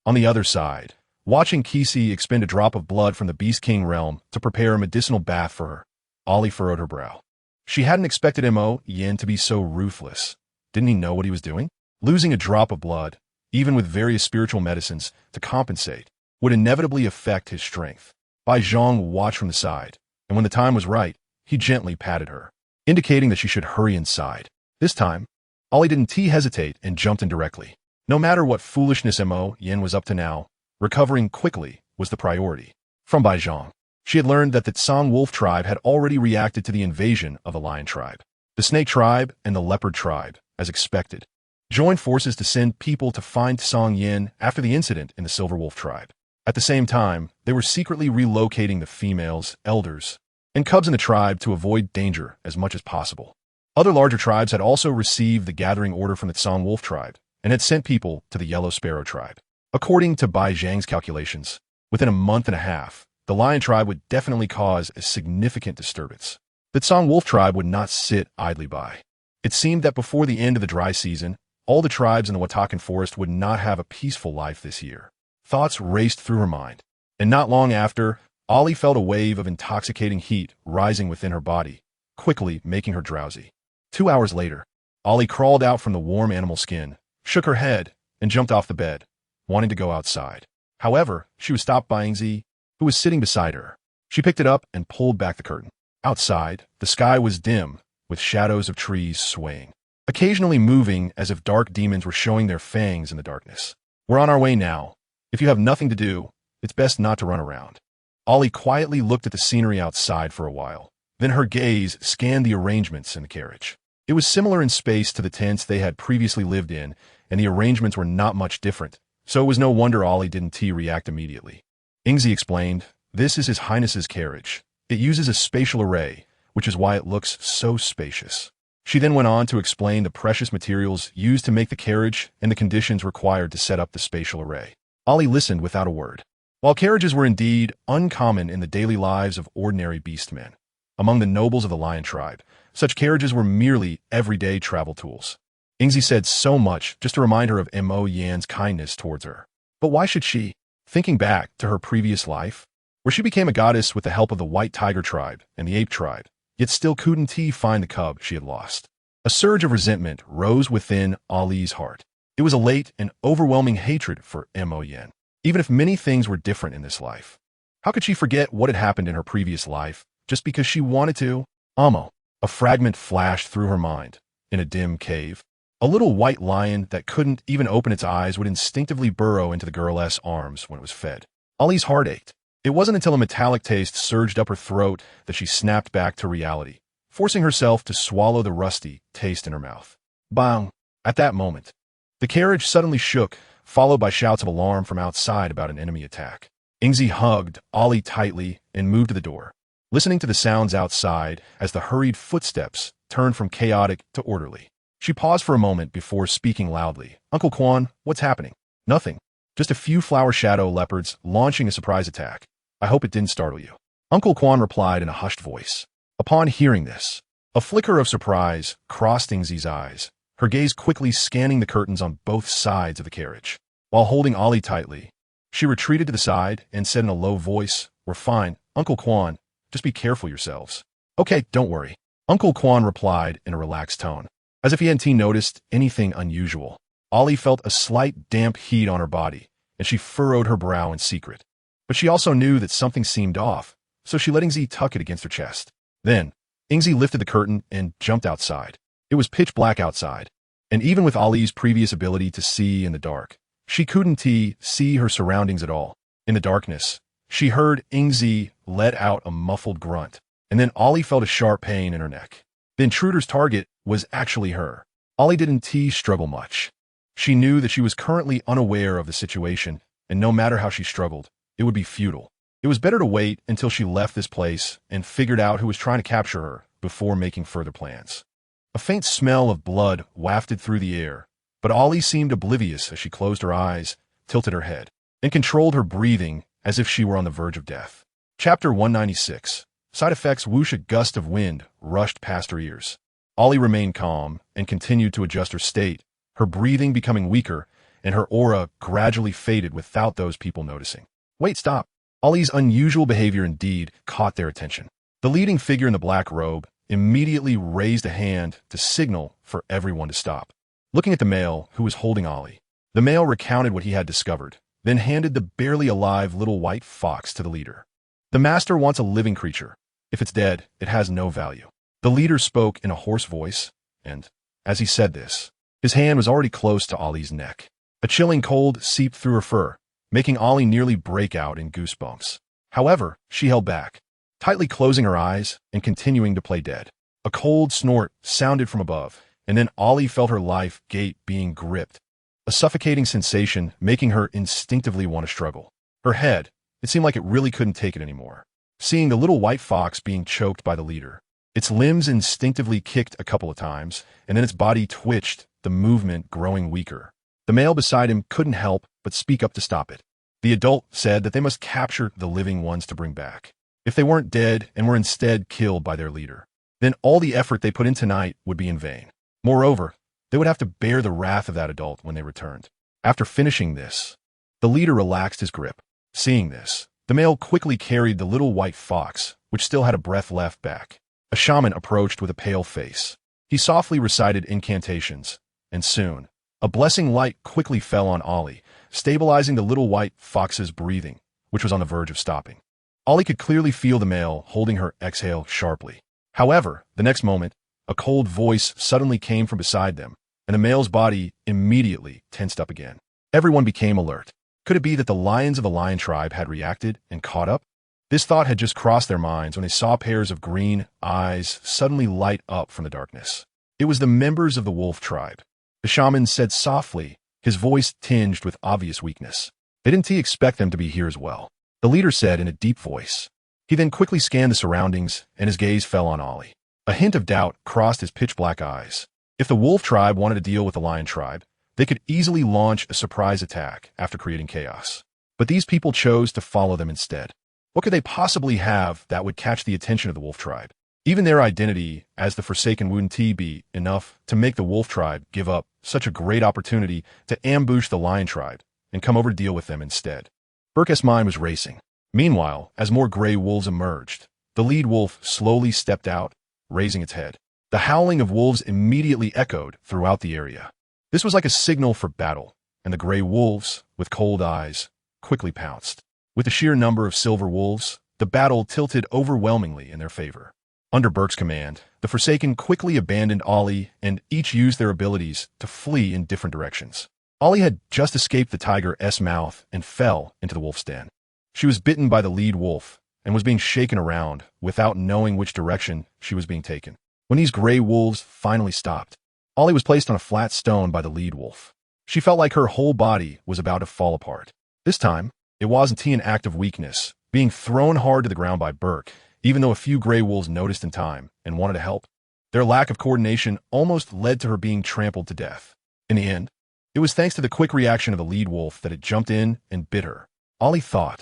On the other side, watching Kisi expend a drop of blood from the Beast King realm to prepare a medicinal bath for her, Ollie furrowed her brow. She hadn't expected Mo Yin to be so ruthless. Didn't he know what he was doing? Losing a drop of blood, even with various spiritual medicines to compensate, would inevitably affect his strength. Bai Zhang watched from the side, and when the time was right, he gently patted her, indicating that she should hurry inside. This time, Ollie didn't hesitate and jumped in directly. No matter what foolishness Mo Yin was up to now, recovering quickly was the priority. From Bai Zhang, she had learned that the Tsang Wolf tribe had already reacted to the invasion of the Lion tribe. The Snake tribe and the Leopard tribe, as expected, joined forces to send people to find Tsang Yin after the incident in the Silver Wolf tribe. At the same time, they were secretly relocating the females, elders, and cubs in the tribe to avoid danger as much as possible. Other larger tribes had also received the gathering order from the Tsang Wolf tribe and had sent people to the Yellow Sparrow tribe. According to Bai Zhang's calculations, within a month and a half, the Lion tribe would definitely cause a significant disturbance. The Tsang Wolf tribe would not sit idly by. It seemed that before the end of the dry season, all the tribes in the Watakan Forest would not have a peaceful life this year. Thoughts raced through her mind, and not long after, Ollie felt a wave of intoxicating heat rising within her body, quickly making her drowsy. 2 hours later, Ollie crawled out from the warm animal skin, shook her head, and jumped off the bed, wanting to go outside. However, she was stopped by Ingzi, who was sitting beside her. She picked it up and pulled back the curtain. Outside, the sky was dim, with shadows of trees swaying, occasionally moving as if dark demons were showing their fangs in the darkness. We're on our way now. If you have nothing to do, it's best not to run around. Ollie quietly looked at the scenery outside for a while. Then her gaze scanned the arrangements in the carriage. It was similar in space to the tents they had previously lived in, and the arrangements were not much different, so it was no wonder Ollie didn't react immediately. Ingzi explained, "This is His Highness's carriage. It uses a spatial array, which is why it looks so spacious." She then went on to explain the precious materials used to make the carriage and the conditions required to set up the spatial array. Ollie listened without a word. While carriages were indeed uncommon in the daily lives of ordinary beastmen, among the nobles of the Lion tribe, such carriages were merely everyday travel tools. Ingzi said so much just to remind her of Mo Yan's kindness towards her. But why should she? Thinking back to her previous life, where she became a goddess with the help of the White Tiger tribe and the Ape tribe, yet still couldn't find the cub she had lost. A surge of resentment rose within Ollie's heart. It was a late and overwhelming hatred for Mo Yan. Even if many things were different in this life, how could she forget what had happened in her previous life just because she wanted to? Amo. A fragment flashed through her mind. In a dim cave, a little white lion that couldn't even open its eyes would instinctively burrow into the girl's arms when it was fed. Ollie's heart ached. It wasn't until a metallic taste surged up her throat that she snapped back to reality, forcing herself to swallow the rusty taste in her mouth. Bang! At that moment, the carriage suddenly shook, followed by shouts of alarm from outside about an enemy attack. Ingzi hugged Ollie tightly and moved to the door, listening to the sounds outside as the hurried footsteps turned from chaotic to orderly. She paused for a moment before speaking loudly. "Uncle Quan, what's happening?" "Nothing. Just a few flower shadow leopards launching a surprise attack. I hope it didn't startle you." Uncle Quan replied in a hushed voice. Upon hearing this, a flicker of surprise crossed Ingzi's eyes, her gaze quickly scanning the curtains on both sides of the carriage. While holding Ollie tightly, she retreated to the side and said in a low voice, "We're fine, Uncle Quan. Just be careful yourselves." "Okay, don't worry," Uncle Quan replied in a relaxed tone, as if he hadn't noticed anything unusual. Ollie felt a slight damp heat on her body, and she furrowed her brow in secret. But she also knew that something seemed off, so she let Ingzi tuck it against her chest. Then, Ingzi lifted the curtain and jumped outside. It was pitch black outside, and even with Ali's previous ability to see in the dark, she couldn't see her surroundings at all. In the darkness, she heard Ingzi let out a muffled grunt, and then Ali felt a sharp pain in her neck. The intruder's target was actually her. Ali didn't struggle much. She knew that she was currently unaware of the situation, and no matter how she struggled, it would be futile. It was better to wait until she left this place and figured out who was trying to capture her before making further plans. A faint smell of blood wafted through the air, but Ali seemed oblivious as she closed her eyes, tilted her head, and controlled her breathing as if she were on the verge of death. Chapter 196. Side effects. Whoosh. A gust of wind rushed past her ears. Ali remained calm and continued to adjust her state, her breathing becoming weaker and her aura gradually faded without those people noticing. Wait, stop. Ali's unusual behavior indeed caught their attention. The leading figure in the black robe immediately raised a hand to signal for everyone to stop. Looking at the male who was holding Ali, the male recounted what he had discovered, then handed the barely alive little white fox to the leader. The master wants a living creature. If it's dead, it has no value. The leader spoke in a hoarse voice, and, as he said this, his hand was already close to Ali's neck. A chilling cold seeped through her fur, making Ali nearly break out in goosebumps. However, she held back, tightly closing her eyes and continuing to play dead. A cold snort sounded from above, and then Ali felt her life gate being gripped, a suffocating sensation making her instinctively want to struggle. Her head, it seemed like it really couldn't take it anymore. Seeing the little white fox being choked by the leader, its limbs instinctively kicked a couple of times, and then its body twitched, the movement growing weaker. The male beside him couldn't help but speak up to stop it. The adult said that they must capture the living ones to bring back. If they weren't dead and were instead killed by their leader, then all the effort they put in tonight would be in vain. Moreover, they would have to bear the wrath of that adult when they returned. After finishing this, the leader relaxed his grip. Seeing this, the male quickly carried the little white fox, which still had a breath left, back. A shaman approached with a pale face. He softly recited incantations, and soon, a blessing light quickly fell on Ali, stabilizing the little white fox's breathing, which was on the verge of stopping. Ali could clearly feel the male holding her exhale sharply. However, the next moment, a cold voice suddenly came from beside them, and the male's body immediately tensed up again. Everyone became alert. Could it be that the lions of the lion tribe had reacted and caught up? This thought had just crossed their minds when they saw pairs of green eyes suddenly light up from the darkness. It was the members of the wolf tribe. The shaman said softly, his voice tinged with obvious weakness. They didn't expect them to be here as well. The leader said in a deep voice. He then quickly scanned the surroundings, and his gaze fell on Ali. A hint of doubt crossed his pitch-black eyes. If the wolf tribe wanted to deal with the lion tribe, they could easily launch a surprise attack after creating chaos. But these people chose to follow them instead. What could they possibly have that would catch the attention of the wolf tribe? Even their identity as the Forsaken wouldn't be enough to make the wolf tribe give up such a great opportunity to ambush the lion tribe and come over to deal with them instead. Burke's mind was racing. Meanwhile, as more gray wolves emerged, the lead wolf slowly stepped out, raising its head. The howling of wolves immediately echoed throughout the area. This was like a signal for battle, and the gray wolves, with cold eyes, quickly pounced. With the sheer number of silver wolves, the battle tilted overwhelmingly in their favor. Under Burke's command, the Forsaken quickly abandoned Ali and each used their abilities to flee in different directions. Ali had just escaped the tiger's mouth and fell into the wolf's den. She was bitten by the lead wolf and was being shaken around without knowing which direction she was being taken. When these gray wolves finally stopped, Ali was placed on a flat stone by the lead wolf. She felt like her whole body was about to fall apart. This time, it wasn't an act of weakness, being thrown hard to the ground by Burke, even though a few gray wolves noticed in time and wanted to help. Their lack of coordination almost led to her being trampled to death. In the end, it was thanks to the quick reaction of the lead wolf that it jumped in and bit her. Ali thought,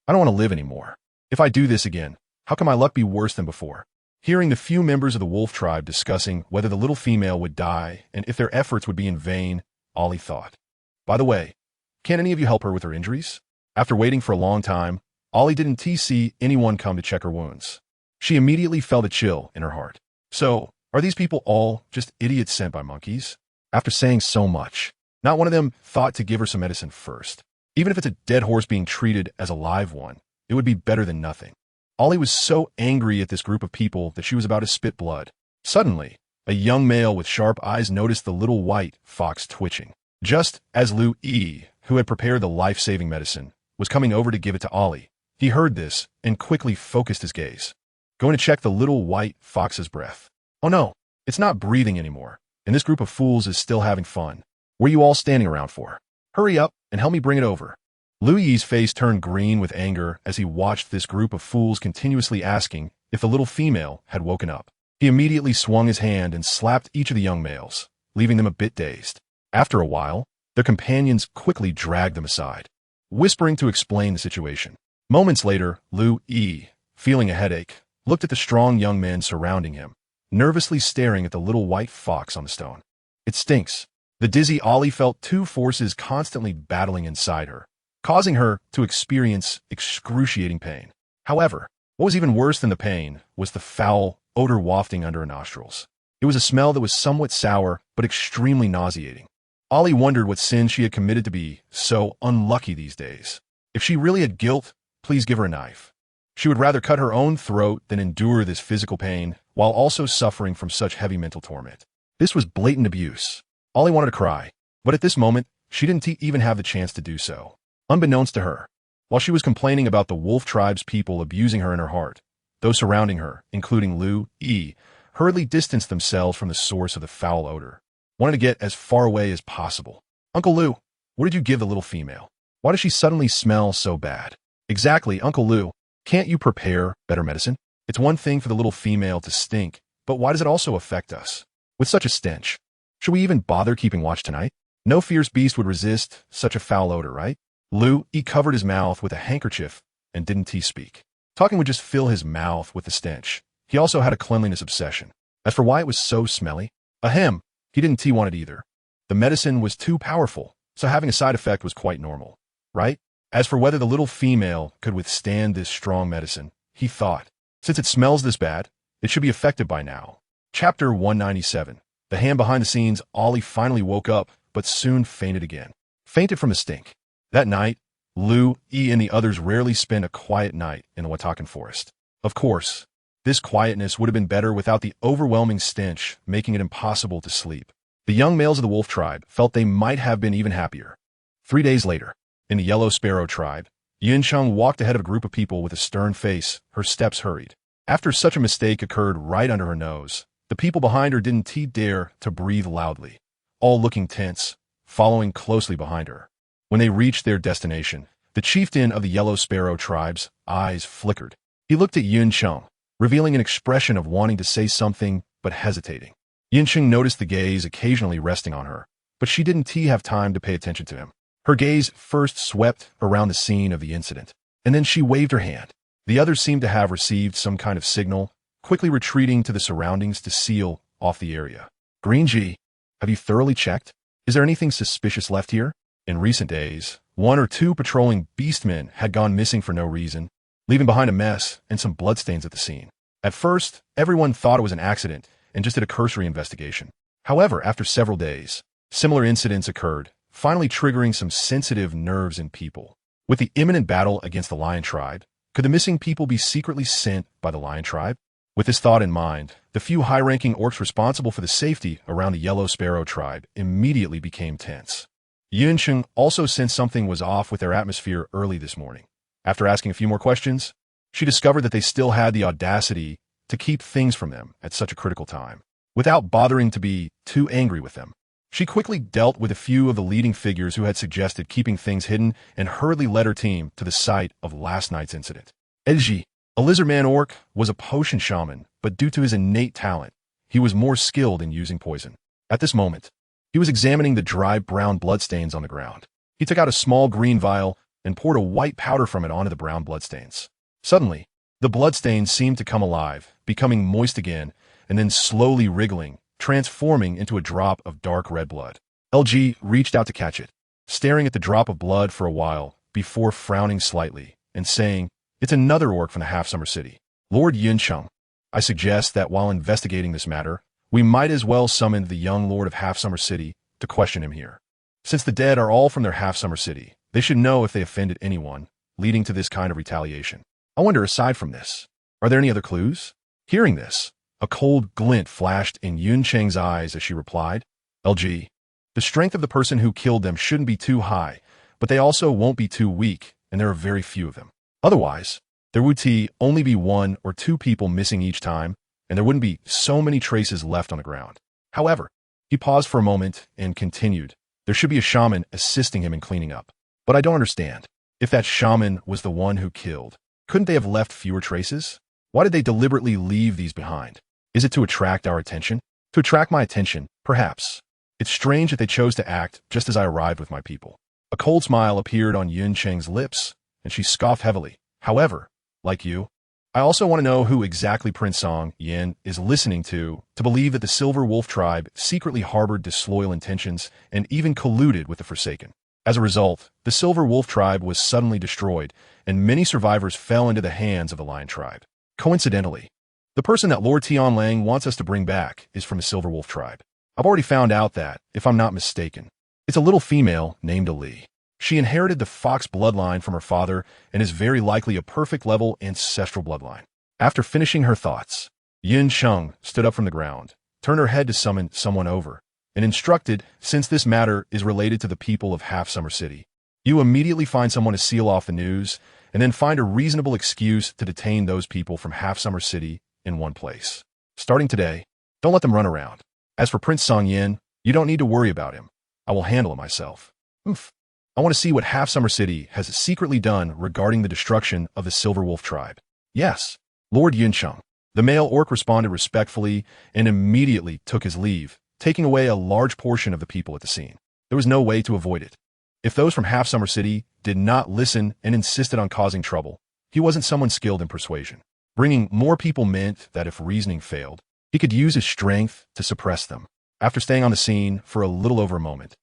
I don't want to live anymore. If I do this again, how can my luck be worse than before? Hearing the few members of the wolf tribe discussing whether the little female would die and if their efforts would be in vain, Ali thought, by the way, can any of you help her with her injuries? After waiting for a long time, Ali didn't see anyone come to check her wounds. She immediately felt a chill in her heart. So, are these people all just idiots sent by monkeys? After saying so much, not one of them thought to give her some medicine first. Even if it's a dead horse being treated as a live one, it would be better than nothing. Ollie was so angry at this group of people that she was about to spit blood. Suddenly, a young male with sharp eyes noticed the little white fox twitching. Just as Lu Yi, who had prepared the life-saving medicine, was coming over to give it to Ollie, he heard this and quickly focused his gaze, going to check the little white fox's breath. Oh no, it's not breathing anymore, and this group of fools is still having fun. What are you all standing around for? Hurry up and help me bring it over. Lu Yi's face turned green with anger as he watched this group of fools continuously asking if the little female had woken up. He immediately swung his hand and slapped each of the young males, leaving them a bit dazed. After a while, their companions quickly dragged them aside, whispering to explain the situation. Moments later, Lu Yi, feeling a headache, looked at the strong young men surrounding him, nervously staring at the little white fox on the stone. It stinks. The dizzy Ollie felt two forces constantly battling inside her, causing her to experience excruciating pain. However, what was even worse than the pain was the foul odor wafting under her nostrils. It was a smell that was somewhat sour, but extremely nauseating. Ollie wondered what sin she had committed to be so unlucky these days. If she really had guilt, please give her a knife. She would rather cut her own throat than endure this physical pain while also suffering from such heavy mental torment. This was blatant abuse. Ollie wanted to cry, but at this moment, she didn't even have the chance to do so. Unbeknownst to her, while she was complaining about the wolf tribe's people abusing her in her heart, those surrounding her, including Lu Yi, hurriedly distanced themselves from the source of the foul odor, wanted to get as far away as possible. Uncle Lu, what did you give the little female? Why does she suddenly smell so bad? Exactly, Uncle Lu. Can't you prepare better medicine? It's one thing for the little female to stink, but why does it also affect us? With such a stench, should we even bother keeping watch tonight? No fierce beast would resist such a foul odor, right? Lu Yi covered his mouth with a handkerchief and didn't speak. Talking would just fill his mouth with the stench. He also had a cleanliness obsession. As for why it was so smelly, ahem, he didn't want it either. The medicine was too powerful, so having a side effect was quite normal, right? As for whether the little female could withstand this strong medicine, he thought, since it smells this bad, it should be effective by now. Chapter 197. The hand behind the scenes, Ollie finally woke up, but soon fainted again. Fainted from the stink. That night, Lu Yi and the others rarely spent a quiet night in the Watakan Forest. Of course, this quietness would have been better without the overwhelming stench, making it impossible to sleep. The young males of the wolf tribe felt they might have been even happier. 3 days later, in the yellow sparrow tribe, Yuncheng walked ahead of a group of people with a stern face, her steps hurried. After such a mistake occurred right under her nose, the people behind her didn't dare to breathe loudly, all looking tense, following closely behind her. When they reached their destination, the chieftain of the yellow sparrow tribe's eyes flickered. He looked at Yuncheng, revealing an expression of wanting to say something but hesitating. Yuncheng noticed the gaze occasionally resting on her, but she didn't have time to pay attention to him. Her gaze first swept around the scene of the incident, and then she waved her hand. The others seemed to have received some kind of signal, quickly retreating to the surroundings to seal off the area. Green G, have you thoroughly checked? Is there anything suspicious left here? In recent days, 1 or 2 patrolling beastmen had gone missing for no reason, leaving behind a mess and some bloodstains at the scene. At first, everyone thought it was an accident and just did a cursory investigation. However, after several days, similar incidents occurred, finally triggering some sensitive nerves in people. With the imminent battle against the Lion tribe, could the missing people be secretly sent by the Lion tribe? With this thought in mind, the few high-ranking orcs responsible for the safety around the Yellow Sparrow tribe immediately became tense. Yuncheng also sensed something was off with their atmosphere early this morning. After asking a few more questions, she discovered that they still had the audacity to keep things from them at such a critical time, without bothering to be too angry with them. She quickly dealt with a few of the leading figures who had suggested keeping things hidden and hurriedly led her team to the site of last night's incident. Edji, a lizardman orc, was a potion shaman, but due to his innate talent, he was more skilled in using poison. At this moment, he was examining the dry brown bloodstains on the ground. He took out a small green vial and poured a white powder from it onto the brown bloodstains. Suddenly, the bloodstains seemed to come alive, becoming moist again, and then slowly wriggling, transforming into a drop of dark red blood. LG reached out to catch it, staring at the drop of blood for a while before frowning slightly and saying, "It's another orc from the Half-Summer City. Lord Yuncheng, I suggest that while investigating this matter, we might as well summon the young Lord of Half-Summer City to question him here. Since the dead are all from their Half-Summer City, they should know if they offended anyone, leading to this kind of retaliation." I wonder, aside from this, are there any other clues? Hearing this, a cold glint flashed in Yun Cheng's eyes as she replied, LG, the strength of the person who killed them shouldn't be too high, but they also won't be too weak, and there are very few of them. Otherwise, there would only be 1 or 2 people missing each time, and there wouldn't be so many traces left on the ground. However, he paused for a moment and continued, there should be a shaman assisting him in cleaning up. But I don't understand. If that shaman was the one who killed, couldn't they have left fewer traces? Why did they deliberately leave these behind? Is it to attract our attention? To attract my attention, perhaps. It's strange that they chose to act just as I arrived with my people. A cold smile appeared on Yun Cheng's lips, and she scoffed heavily. However, like you, I also want to know who exactly Prince Song Yin is listening to believe that the Silver Wolf tribe secretly harbored disloyal intentions and even colluded with the Forsaken. As a result, the Silver Wolf tribe was suddenly destroyed, and many survivors fell into the hands of the Lion tribe. Coincidentally, the person that Lord Tianlang wants us to bring back is from the Silver Wolf tribe. I've already found out that, if I'm not mistaken, it's a little female named Ali. She inherited the fox bloodline from her father and is very likely a perfect level ancestral bloodline. After finishing her thoughts, Yin Sheng stood up from the ground, turned her head to summon someone over, and instructed, since this matter is related to the people of Half Summer City, you immediately find someone to seal off the news, and then find a reasonable excuse to detain those people from Half Summer City in one place. Starting today, don't let them run around. As for Prince Song Yin, you don't need to worry about him. I will handle it myself. Oof. I want to see what Half Summer City has secretly done regarding the destruction of the Silver Wolf tribe. Yes, Lord Yunsheng. The male orc responded respectfully and immediately took his leave, taking away a large portion of the people at the scene. There was no way to avoid it. If those from Half Summer City did not listen and insisted on causing trouble, he wasn't someone skilled in persuasion. Bringing more people meant that if reasoning failed, he could use his strength to suppress them. After staying on the scene for a little over a moment,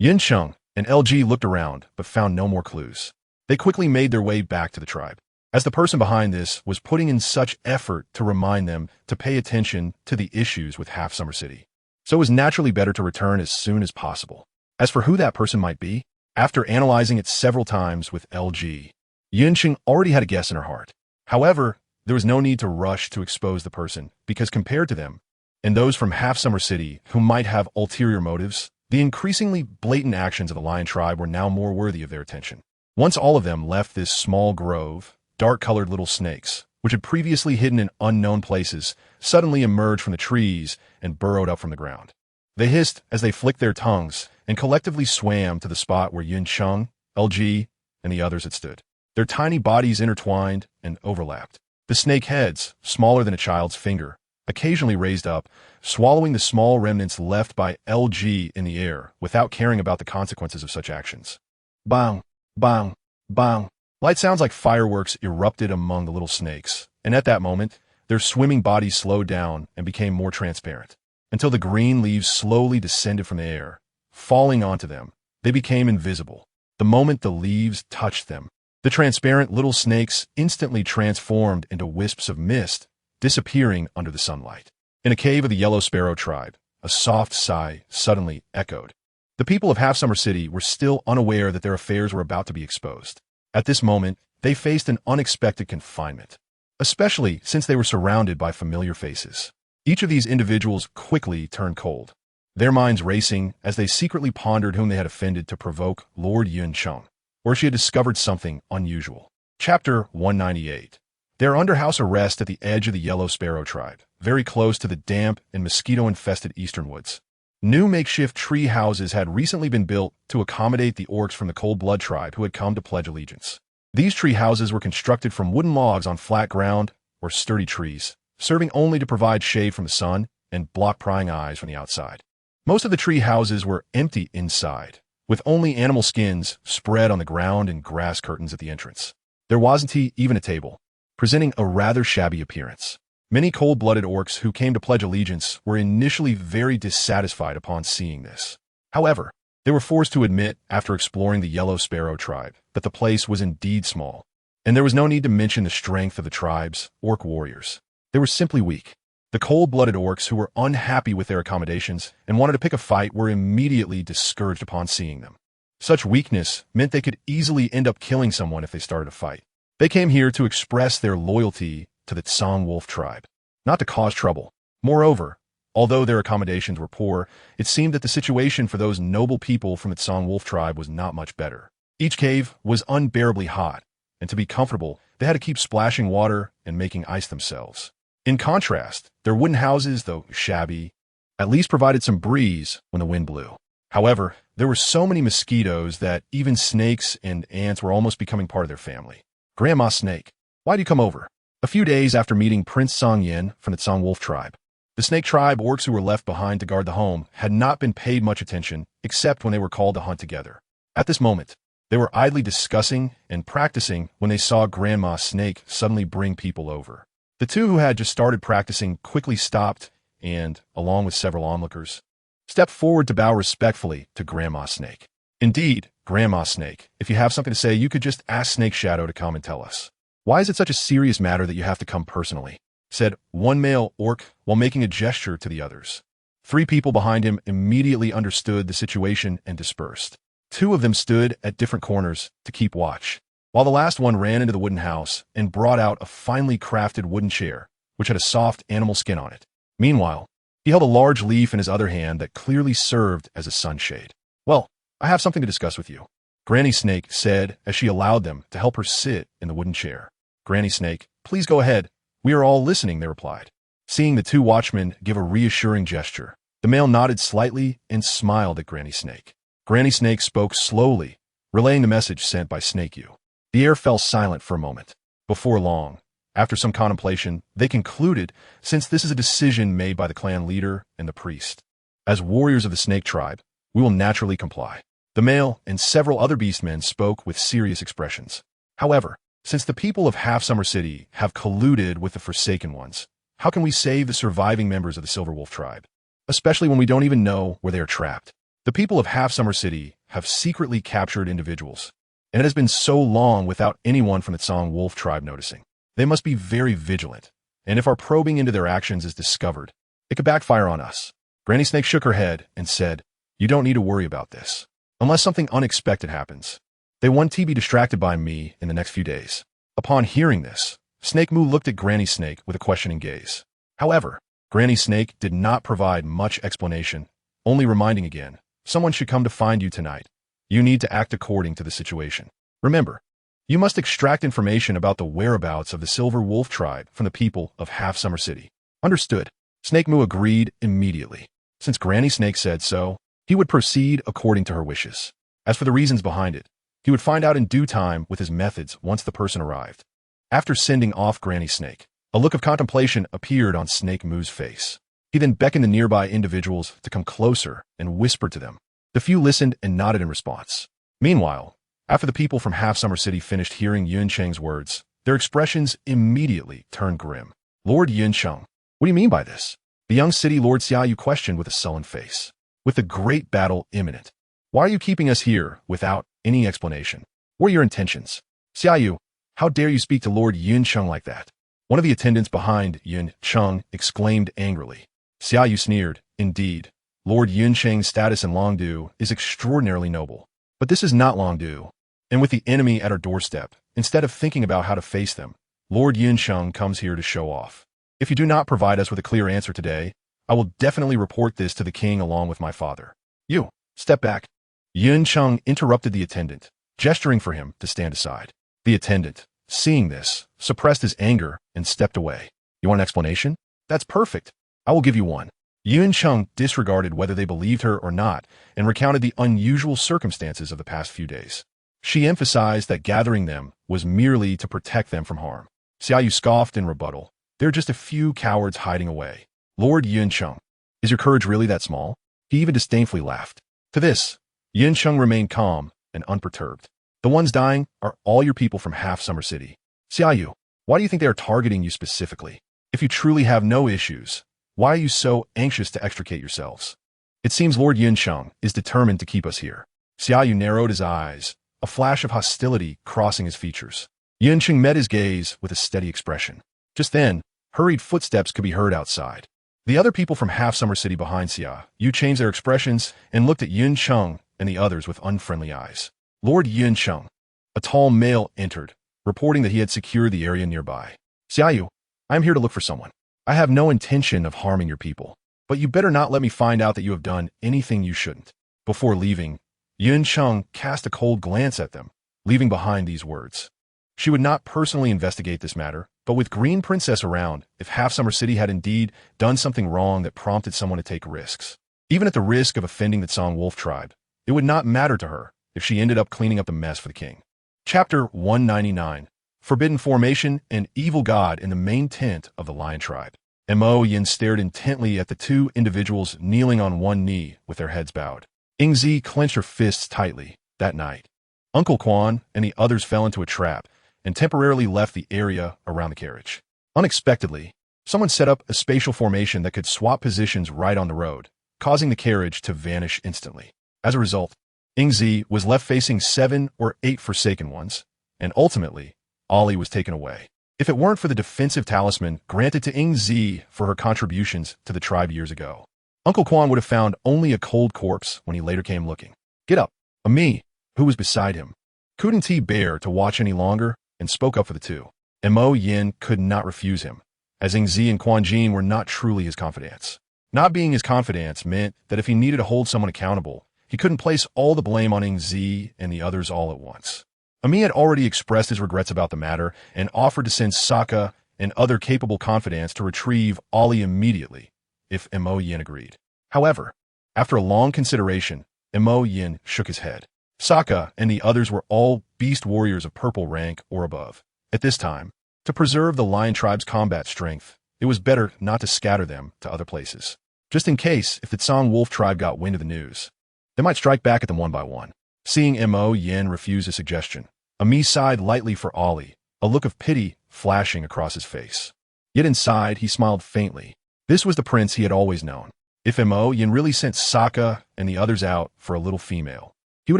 Yunsheng and LG looked around but found no more clues. They quickly made their way back to the tribe, as the person behind this was putting in such effort to remind them to pay attention to the issues with Half Summer City. So it was naturally better to return as soon as possible. As for who that person might be, after analyzing it several times with LG, Yunsheng already had a guess in her heart. However, there was no need to rush to expose the person, because compared to them, and those from Half Summer City who might have ulterior motives, the increasingly blatant actions of the Lion tribe were now more worthy of their attention. Once all of them left this small grove, dark-colored little snakes, which had previously hidden in unknown places, suddenly emerged from the trees and burrowed up from the ground. They hissed as they flicked their tongues and collectively swam to the spot where Yunsheng, LG, and the others had stood. Their tiny bodies intertwined and overlapped. The snake heads, smaller than a child's finger, occasionally raised up, swallowing the small remnants left by LG in the air without caring about the consequences of such actions. Bang, bang, bang. Light sounds like fireworks erupted among the little snakes, and at that moment, their swimming bodies slowed down and became more transparent. Until the green leaves slowly descended from the air, falling onto them, they became invisible. The moment the leaves touched them, the transparent little snakes instantly transformed into wisps of mist, disappearing under the sunlight. In a cave of the Yellow Sparrow tribe, a soft sigh suddenly echoed. The people of Half Summer City were still unaware that their affairs were about to be exposed. At this moment, they faced an unexpected confinement, especially since they were surrounded by familiar faces. Each of these individuals quickly turned cold, their minds racing as they secretly pondered whom they had offended to provoke Lord Yunsheng, or she had discovered something unusual. Chapter 198. They are under house arrest at the edge of the Yellow Sparrow tribe, very close to the damp and mosquito-infested eastern woods. New makeshift tree houses had recently been built to accommodate the orcs from the Cold Blood tribe who had come to pledge allegiance. These tree houses were constructed from wooden logs on flat ground or sturdy trees, serving only to provide shade from the sun and block prying eyes from the outside. Most of the tree houses were empty inside, with only animal skins spread on the ground and grass curtains at the entrance. There wasn't even a table, presenting a rather shabby appearance. Many cold-blooded orcs who came to pledge allegiance were initially very dissatisfied upon seeing this. However, they were forced to admit, after exploring the Yellow Sparrow tribe, that the place was indeed small, and there was no need to mention the strength of the tribe's orc warriors. They were simply weak. The cold-blooded orcs who were unhappy with their accommodations and wanted to pick a fight were immediately discouraged upon seeing them. Such weakness meant they could easily end up killing someone if they started a fight. They came here to express their loyalty to the Tsang Wolf tribe, not to cause trouble. Moreover, although their accommodations were poor, it seemed that the situation for those noble people from the Tsang Wolf tribe was not much better. Each cave was unbearably hot, and to be comfortable, they had to keep splashing water and making ice themselves. In contrast, their wooden houses, though shabby, at least provided some breeze when the wind blew. However, there were so many mosquitoes that even snakes and ants were almost becoming part of their family. Grandma Snake, why'd you come over? A few days after meeting Prince Song Yin from the Tsang Wolf tribe, the snake tribe orcs who were left behind to guard the home had not been paid much attention except when they were called to hunt together. At this moment, they were idly discussing and practicing when they saw Grandma Snake suddenly bring people over. The two who had just started practicing quickly stopped and, along with several onlookers, stepped forward to bow respectfully to Grandma Snake. Indeed, Grandma Snake, if you have something to say, you could just ask Snake Shadow to come and tell us. Why is it such a serious matter that you have to come personally? Said one male orc while making a gesture to the others. 3 people behind him immediately understood the situation and dispersed. 2 of them stood at different corners to keep watch, while the last one ran into the wooden house and brought out a finely crafted wooden chair, which had a soft animal skin on it. Meanwhile, he held a large leaf in his other hand that clearly served as a sunshade. Well, I have something to discuss with you, Granny Snake said as she allowed them to help her sit in the wooden chair. Granny Snake, please go ahead. We are all listening, they replied. Seeing the 2 watchmen give a reassuring gesture, the male nodded slightly and smiled at Granny Snake. Granny Snake spoke slowly, relaying the message sent by Snake U. The air fell silent for a moment. Before long, after some contemplation, they concluded, since this is a decision made by the clan leader and the priest, as warriors of the snake tribe, we will naturally comply. The male and several other beastmen spoke with serious expressions. However, since the people of Half Summer City have colluded with the Forsaken Ones, how can we save the surviving members of the Silver Wolf tribe, especially when we don't even know where they are trapped? The people of Half Summer City have secretly captured individuals, and it has been so long without anyone from the Tsang Wolf tribe noticing. They must be very vigilant, and if our probing into their actions is discovered, it could backfire on us. Granny Snake shook her head and said, you don't need to worry about this, unless something unexpected happens. They want to be distracted by me in the next few days. Upon hearing this, Snake Moo looked at Granny Snake with a questioning gaze. However, Granny Snake did not provide much explanation, only reminding again, someone should come to find you tonight. You need to act according to the situation. Remember, you must extract information about the whereabouts of the Silver Wolf tribe from the people of Half Summer City. Understood. Snake Moo agreed immediately. Since Granny Snake said so, he would proceed according to her wishes. As for the reasons behind it, he would find out in due time with his methods once the person arrived. After sending off Granny Snake, a look of contemplation appeared on Snake Moo's face. He then beckoned the nearby individuals to come closer and whispered to them. The few listened and nodded in response. Meanwhile, after the people from Half Summer City finished hearing Yun Cheng's words, their expressions immediately turned grim. Lord Yun Cheng, what do you mean by this? The young city Lord Xiaoyu questioned with a sullen face. With the great battle imminent, why are you keeping us here without any explanation? What are your intentions? Xiaoyu, how dare you speak to Lord Yun Cheng like that? One of the attendants behind Yun Cheng exclaimed angrily. Xiaoyu sneered, indeed, Lord Yun Cheng's status in Longdu is extraordinarily noble. But this is not Longdu. And with the enemy at our doorstep, instead of thinking about how to face them, Lord Yun Cheng comes here to show off. If you do not provide us with a clear answer today, I will definitely report this to the king along with my father. You, step back. Yun Cheng interrupted the attendant, gesturing for him to stand aside. The attendant, seeing this, suppressed his anger and stepped away. You want an explanation? That's perfect. I will give you one. Yun Cheng disregarded whether they believed her or not and recounted the unusual circumstances of the past few days. She emphasized that gathering them was merely to protect them from harm. Xiaoyu scoffed in rebuttal. There are just a few cowards hiding away. Lord Yun Cheng, is your courage really that small? He even disdainfully laughed. To this, Yun Cheng remained calm and unperturbed. The ones dying are all your people from Half Summer City. Xiaoyu, why do you think they are targeting you specifically? If you truly have no issues, why are you so anxious to extricate yourselves? It seems Lord Yun Cheng is determined to keep us here. Xiaoyu narrowed his eyes, a flash of hostility crossing his features. Yun Cheng met his gaze with a steady expression. Just then, hurried footsteps could be heard outside. The other people from Half Summer City behind Xiaoyu changed their expressions and looked at Yun Cheng and the others with unfriendly eyes. Lord Yun Cheng, a tall male, entered, reporting that he had secured the area nearby. Xiaoyu, I am here to look for someone. I have no intention of harming your people, but you better not let me find out that you have done anything you shouldn't. Before leaving, Yun Cheng cast a cold glance at them, leaving behind these words. She would not personally investigate this matter, but with Green Princess around, if Half Summer City had indeed done something wrong that prompted someone to take risks, even at the risk of offending the Tsang Wolf tribe, it would not matter to her if she ended up cleaning up the mess for the king. Chapter 199. Forbidden Formation and Evil God in the Main Tent of the Lion Tribe. Mo Yin stared intently at the two individuals kneeling on one knee with their heads bowed. Yingzi clenched her fists tightly. That night, Uncle Quan and the others fell into a trap and temporarily left the area around the carriage. Unexpectedly, someone set up a spatial formation that could swap positions right on the road, causing the carriage to vanish instantly. As a result, Yingzi was left facing 7 or 8 Forsaken Ones, and ultimately, Ollie was taken away. If it weren't for the defensive talisman granted to Yingzi for her contributions to the tribe years ago, Uncle Quan would have found only a cold corpse when he later came looking. Get up. Ami, who was beside him, couldn't he bear to watch any longer and spoke up for the two. Mo Yin could not refuse him, as Yingzi and Quan Jin were not truly his confidants. Not being his confidants meant that if he needed to hold someone accountable, he couldn't place all the blame on Yingzi and the others all at once. Ami had already expressed his regrets about the matter and offered to send Sokka and other capable confidants to retrieve Ollie immediately, if Mo Yin agreed. However, after a long consideration, Mo Yin shook his head. Sokka and the others were all beast warriors of purple rank or above. At this time, to preserve the Lion Tribe's combat strength, it was better not to scatter them to other places. Just in case if the Tsang Wolf tribe got wind of the news, they might strike back at them one by one. Seeing Mo Yin refuse a suggestion, Ami sighed lightly for Ollie, a look of pity flashing across his face. Yet inside, he smiled faintly. This was the prince he had always known. If Mo Yin really sent Sokka and the others out for a little female, he would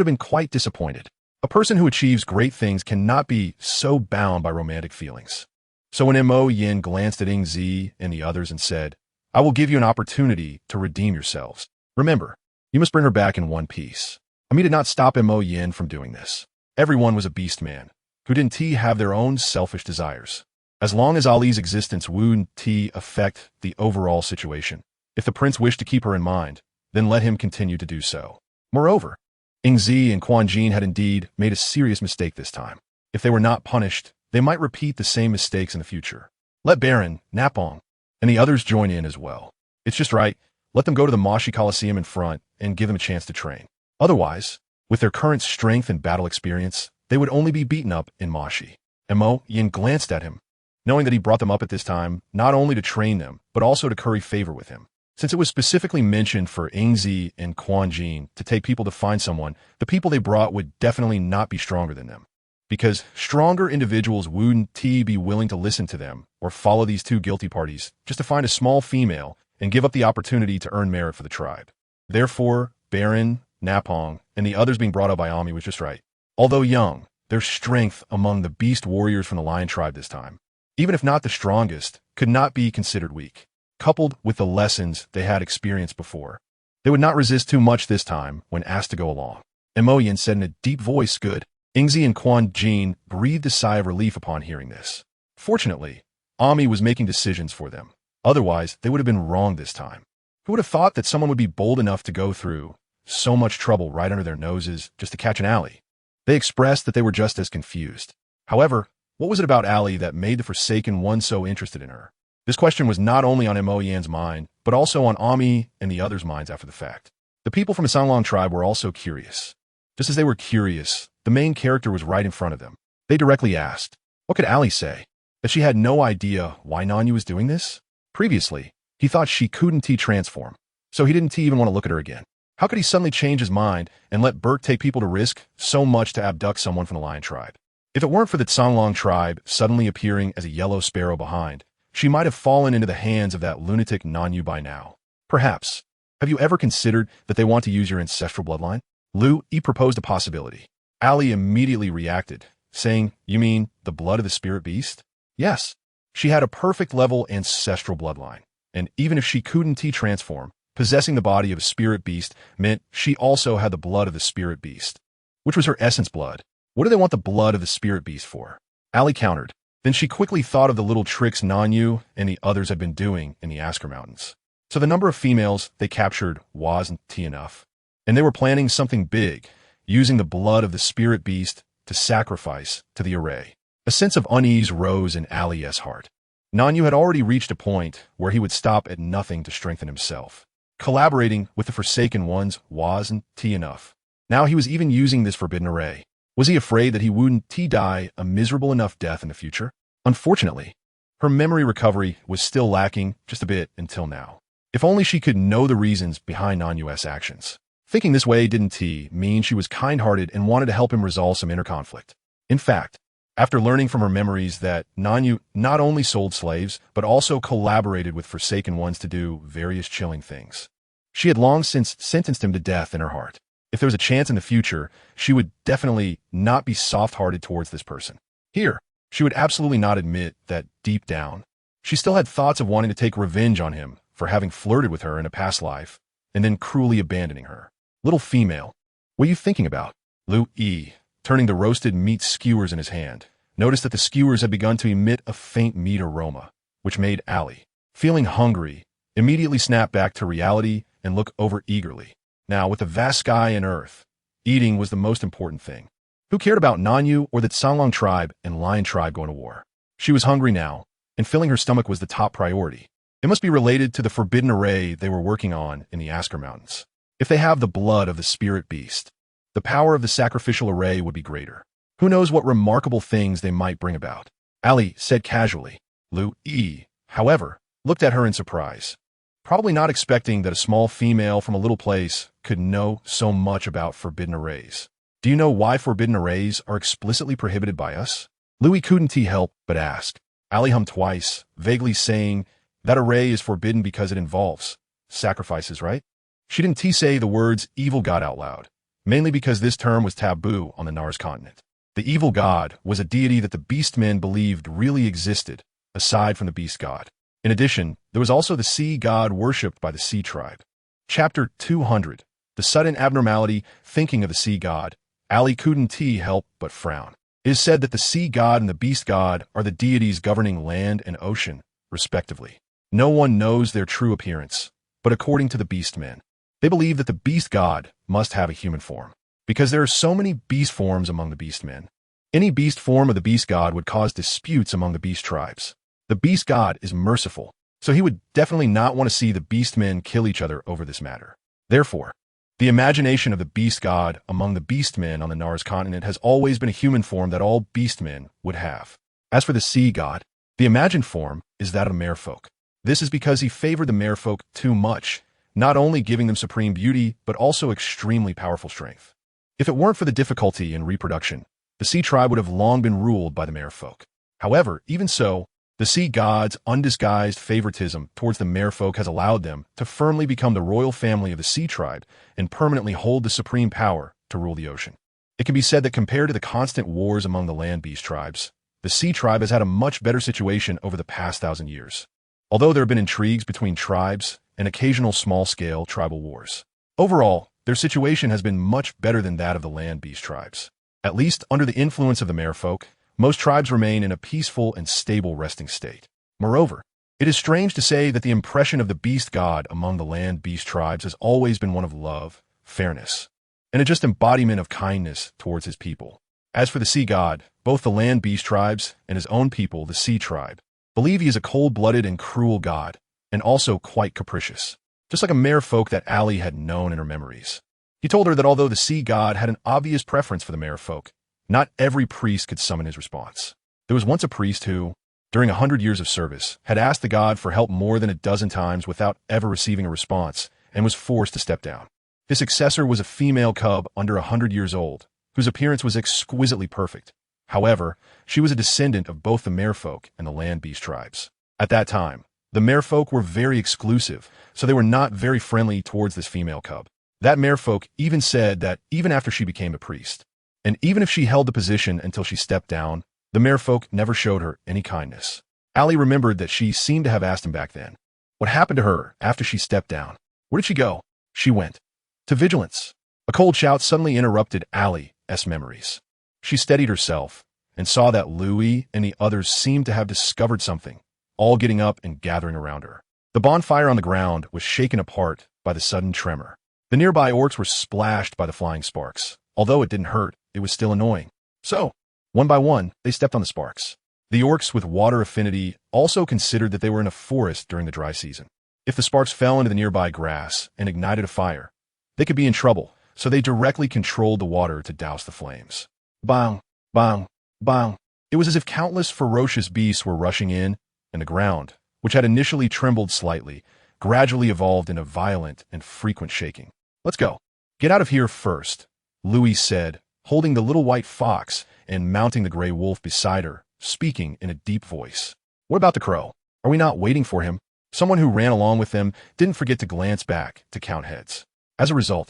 have been quite disappointed. A person who achieves great things cannot be so bound by romantic feelings. So when Mo Yin glanced at Yingzi and the others and said, I will give you an opportunity to redeem yourselves. Remember, you must bring her back in one piece. Ami did not stop Mo Yin from doing this. Everyone was a beast man, who didn't have their own selfish desires. As long as Ali's existence wouldn't affect the overall situation, if the prince wished to keep her in mind, then let him continue to do so. Moreover, Yingzi and Quan Jin had indeed made a serious mistake this time. If they were not punished, they might repeat the same mistakes in the future. Let Baron, Napong, and the others join in as well. It's just right, let them go to the Moshi Coliseum in front and give them a chance to train. Otherwise, with their current strength and battle experience, they would only be beaten up in Moshi. Mo Yin glanced at him, knowing that he brought them up at this time not only to train them, but also to curry favor with him. Since it was specifically mentioned for Yingzi and Quan Jin to take people to find someone, the people they brought would definitely not be stronger than them. Because stronger individuals wouldn't be willing to listen to them or follow these two guilty parties just to find a small female and give up the opportunity to earn merit for the tribe. Therefore, Baron, Napong, and the others being brought up by Ami was just right. Although young, their strength among the beast warriors from the Lion Tribe this time, even if not the strongest, could not be considered weak. Coupled with the lessons they had experienced before, they would not resist too much this time when asked to go along. Mo Yin said in a deep voice, good. Yingzi and Quan Jin breathed a sigh of relief upon hearing this. Fortunately, Ami was making decisions for them. Otherwise, they would have been wrong this time. Who would have thought that someone would be bold enough to go through so much trouble right under their noses just to catch an alley? They expressed that they were just as confused. However, what was it about Ali that made the Forsaken One so interested in her? This question was not only on Mo Yan's mind, but also on Ami and the others' minds after the fact. The people from the Sanglong tribe were also curious. Just as they were curious, the main character was right in front of them. They directly asked, what could Ali say? That she had no idea why Nanyu was doing this? Previously, he thought she couldn't transform, so he didn't even want to look at her again. How could he suddenly change his mind and let Bert take people to risk so much to abduct someone from the Lion tribe? If it weren't for the Sanglong tribe suddenly appearing as a yellow sparrow behind, she might have fallen into the hands of that lunatic Nanyu by now. Perhaps. Have you ever considered that they want to use your ancestral bloodline? Lu Yi proposed a possibility. Ali immediately reacted, saying, you mean the blood of the spirit beast? Yes. She had a perfect level ancestral bloodline, and even if she couldn't transform, possessing the body of a spirit beast meant she also had the blood of the spirit beast, which was her essence blood. What do they want the blood of the spirit beast for? Ali countered. Then she quickly thought of the little tricks Nanyu and the others had been doing in the Asker Mountains. So the number of females they captured wasn't enough. And they were planning something big, using the blood of the spirit beast to sacrifice to the array. A sense of unease rose in Ali's heart. Nanyu had already reached a point where he would stop at nothing to strengthen himself. Collaborating with the Forsaken Ones wasn't enough. Now he was even using this forbidden array. Was he afraid that he wouldn't die a miserable enough death in the future? Unfortunately, her memory recovery was still lacking just a bit until now. If only she could know the reasons behind Nanyu's actions. Thinking this way didn't mean she was kind-hearted and wanted to help him resolve some inner conflict. In fact, after learning from her memories that Nanyu not only sold slaves, but also collaborated with Forsaken Ones to do various chilling things, she had long since sentenced him to death in her heart. If there was a chance in the future, she would definitely not be soft-hearted towards this person. Here, she would absolutely not admit that deep down, she still had thoughts of wanting to take revenge on him for having flirted with her in a past life and then cruelly abandoning her. Little female, what are you thinking about? Lu Yi, turning the roasted meat skewers in his hand, noticed that the skewers had begun to emit a faint meat aroma, which made Ali, feeling hungry, immediately snap back to reality and look over eagerly. Now, with the vast sky and earth, eating was the most important thing. Who cared about Nanyu or the Sanglong tribe and Lion tribe going to war? She was hungry now, and filling her stomach was the top priority. It must be related to the forbidden array they were working on in the Asker Mountains. If they have the blood of the spirit beast, the power of the sacrificial array would be greater. Who knows what remarkable things they might bring about? Ali said casually. Lu Yi, however, looked at her in surprise, probably not expecting that a small female from a little place could know so much about forbidden arrays. Do you know why forbidden arrays are explicitly prohibited by us? Louis couldn't help but ask. Ali hummed twice, vaguely saying that array is forbidden because it involves sacrifices, right? She didn't say the words evil god out loud, mainly because this term was taboo on the Nars continent. The evil god was a deity that the beastmen believed really existed, aside from the beast god. In addition, there was also the sea god worshipped by the sea tribe. Chapter 200. The sudden abnormality. Thinking of the sea god, Ali couldn't help but frown. It is said that the sea god and the beast god are the deities governing land and ocean, respectively. No one knows their true appearance, but according to the beastmen, they believe that the beast god must have a human form, because there are so many beast forms among the beastmen. Any beast form of the beast god would cause disputes among the beast tribes. The beast god is merciful, so he would definitely not want to see the beastmen kill each other over this matter. Therefore, the imagination of the beast god among the beastmen on the Nars continent has always been a human form that all beastmen would have. As for the sea god, the imagined form is that of merfolk. This is because he favored the merfolk too much, not only giving them supreme beauty, but also extremely powerful strength. If it weren't for the difficulty in reproduction, the sea tribe would have long been ruled by the merfolk. However, even so, the sea god's undisguised favoritism towards the merfolk has allowed them to firmly become the royal family of the sea tribe and permanently hold the supreme power to rule the ocean. It can be said that compared to the constant wars among the land beast tribes, the sea tribe has had a much better situation over the past 1,000 years. Although there have been intrigues between tribes and occasional small-scale tribal wars, overall, their situation has been much better than that of the land beast tribes. At least under the influence of the merfolk, most tribes remain in a peaceful and stable resting state. Moreover, it is strange to say that the impression of the beast god among the land beast tribes has always been one of love, fairness, and a just embodiment of kindness towards his people. As for the sea god, both the land beast tribes and his own people, the sea tribe, believe he is a cold-blooded and cruel god, and also quite capricious, just like a merfolk that Ali had known in her memories. He told her that although the sea god had an obvious preference for the merfolk, not every priest could summon his response. There was once a priest who, during 100 years of service, had asked the god for help more than a dozen times without ever receiving a response and was forced to step down. His successor was a female cub under 100 years old, whose appearance was exquisitely perfect. However, she was a descendant of both the merfolk and the land beast tribes. At that time, the merfolk were very exclusive, so they were not very friendly towards this female cub. That merfolk even said that even after she became a priest, and even if she held the position until she stepped down, the merfolk never showed her any kindness. Ali remembered that she seemed to have asked him back then. What happened to her after she stepped down? Where did she go? She went to vigilance. A cold shout suddenly interrupted Ali's memories. She steadied herself and saw that Louis and the others seemed to have discovered something, all getting up and gathering around her. The bonfire on the ground was shaken apart by the sudden tremor. The nearby orcs were splashed by the flying sparks. Although it didn't hurt, it was still annoying. So, one by one, they stepped on the sparks. The orcs with water affinity also considered that they were in a forest during the dry season. If the sparks fell into the nearby grass and ignited a fire, they could be in trouble, so they directly controlled the water to douse the flames. Bang, bang, bang. It was as if countless ferocious beasts were rushing in, and the ground, which had initially trembled slightly, gradually evolved in a violent and frequent shaking. Let's go. Get out of here first, Louis said, holding the little white fox and mounting the gray wolf beside her, speaking in a deep voice. What about the crow? Are we not waiting for him? Someone who ran along with them didn't forget to glance back to count heads. As a result,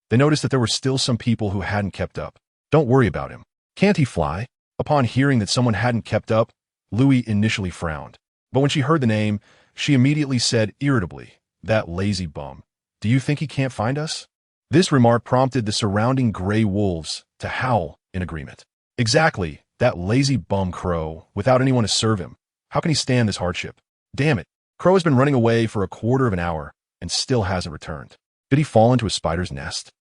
they noticed that there were still some people who hadn't kept up. Don't worry about him. Can't he fly? Upon hearing that someone hadn't kept up, Louis initially frowned. But when she heard the name, she immediately said irritably, "That lazy bum. Do you think he can't find us?" This remark prompted the surrounding gray wolves to howl in agreement. Exactly, that lazy bum Crow, without anyone to serve him. How can he stand this hardship? Damn it, Crow has been running away for a quarter of an hour and still hasn't returned. Did he fall into a spider's nest?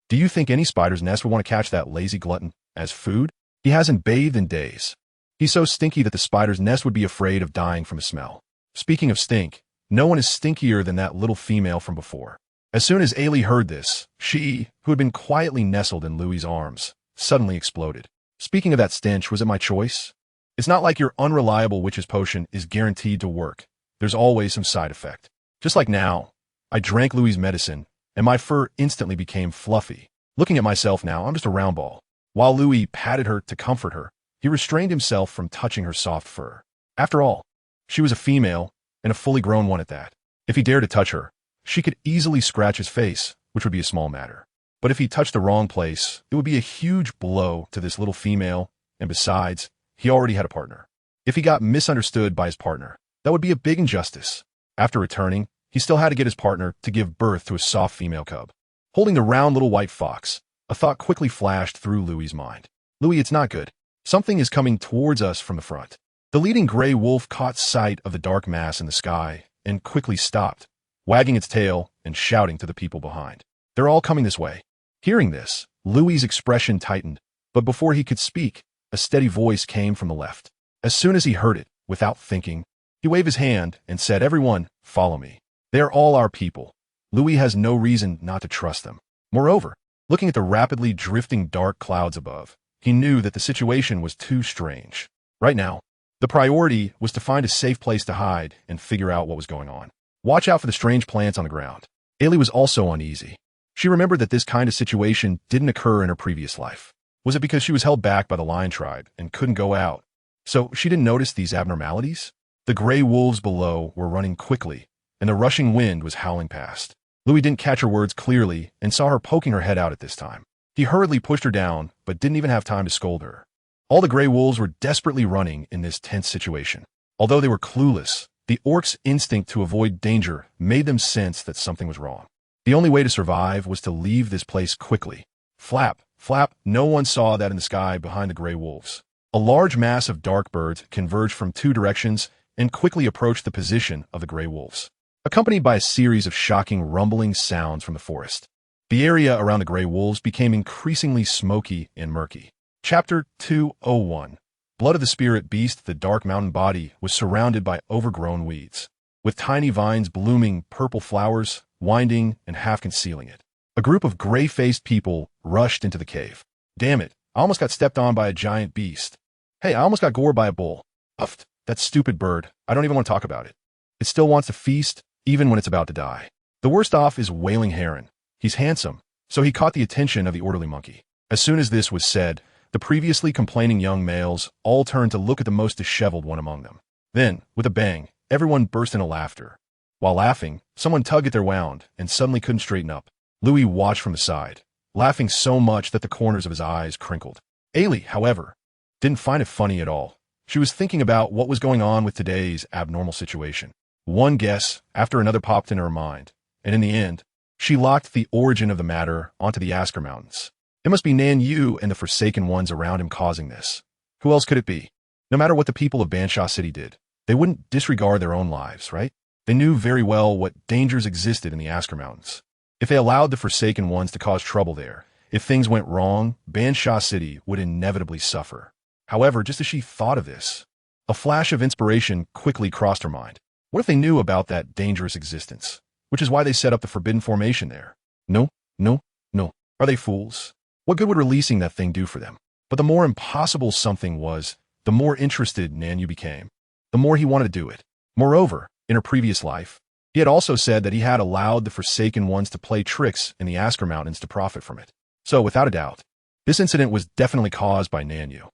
Do you think any spider's nest would want to catch that lazy glutton as food? He hasn't bathed in days. He's so stinky that the spider's nest would be afraid of dying from his smell. Speaking of stink, no one is stinkier than that little female from before. As soon as Ailey heard this, she, who had been quietly nestled in Louis's arms, suddenly exploded. Speaking of that stench, was it my choice? It's not like your unreliable witch's potion is guaranteed to work. There's always some side effect. Just like now, I drank Louis's medicine, and my fur instantly became fluffy. Looking at myself now, I'm just a round ball. While Louis patted her to comfort her, he restrained himself from touching her soft fur. After all, she was a female, and a fully grown one at that. If he dared to touch her, she could easily scratch his face, which would be a small matter. But if he touched the wrong place, it would be a huge blow to this little female, and besides, he already had a partner. If he got misunderstood by his partner, that would be a big injustice. After returning, he still had to get his partner to give birth to a soft female cub. Holding the round little white fox, a thought quickly flashed through Louis's mind. Louis, it's not good. Something is coming towards us from the front. The leading gray wolf caught sight of the dark mass in the sky and quickly stopped, wagging its tail and shouting to the people behind. They're all coming this way. Hearing this, Louis's expression tightened, but before he could speak, a steady voice came from the left. As soon as he heard it, without thinking, he waved his hand and said, "Everyone, follow me. They are all our people." Louis has no reason not to trust them. Moreover, looking at the rapidly drifting dark clouds above, he knew that the situation was too strange. Right now, the priority was to find a safe place to hide and figure out what was going on. Watch out for the strange plants on the ground. Ailey was also uneasy. She remembered that this kind of situation didn't occur in her previous life. Was it because she was held back by the lion tribe and couldn't go out? So she didn't notice these abnormalities? The gray wolves below were running quickly, and the rushing wind was howling past. Louis didn't catch her words clearly and saw her poking her head out at this time. He hurriedly pushed her down, but didn't even have time to scold her. All the gray wolves were desperately running in this tense situation. Although they were clueless, the orcs' instinct to avoid danger made them sense that something was wrong. The only way to survive was to leave this place quickly. Flap, flap, no one saw that in the sky behind the gray wolves. A large mass of dark birds converged from two directions and quickly approached the position of the gray wolves, accompanied by a series of shocking rumbling sounds from the forest. The area around the gray wolves became increasingly smoky and murky. Chapter 201. Blood of the Spirit Beast. The dark mountain body was surrounded by overgrown weeds, with tiny vines blooming purple flowers, winding and half concealing it. A group of gray-faced people rushed into the cave. Damn it, I almost got stepped on by a giant beast. Hey, I almost got gored by a bull. Uffed, that stupid bird. I don't even want to talk about it. It still wants to feast, even when it's about to die. The worst off is Wailing Heron. He's handsome, so he caught the attention of the orderly monkey. As soon as this was said, the previously complaining young males all turned to look at the most disheveled one among them. Then, with a bang, everyone burst into laughter. While laughing, someone tugged at their wound and suddenly couldn't straighten up. Louis watched from the side, laughing so much that the corners of his eyes crinkled. Ailey, however, didn't find it funny at all. She was thinking about what was going on with today's abnormal situation. One guess after another popped into her mind, and in the end, she locked the origin of the matter onto the Asker Mountains. It must be Nan Yu and the Forsaken ones around him causing this. Who else could it be? No matter what the people of Bansha City did, they wouldn't disregard their own lives, right? They knew very well what dangers existed in the Asker Mountains. If they allowed the Forsaken Ones to cause trouble there, if things went wrong, Bansha City would inevitably suffer. However, just as she thought of this, a flash of inspiration quickly crossed her mind. What if they knew about that dangerous existence? Which is why they set up the Forbidden Formation there. No, no, no. Are they fools? What good would releasing that thing do for them? But the more impossible something was, the more interested Nanyu became. The more he wanted to do it. Moreover, in her previous life, he had also said that he had allowed the Forsaken Ones to play tricks in the Asker Mountains to profit from it. So, without a doubt, this incident was definitely caused by Nanyu.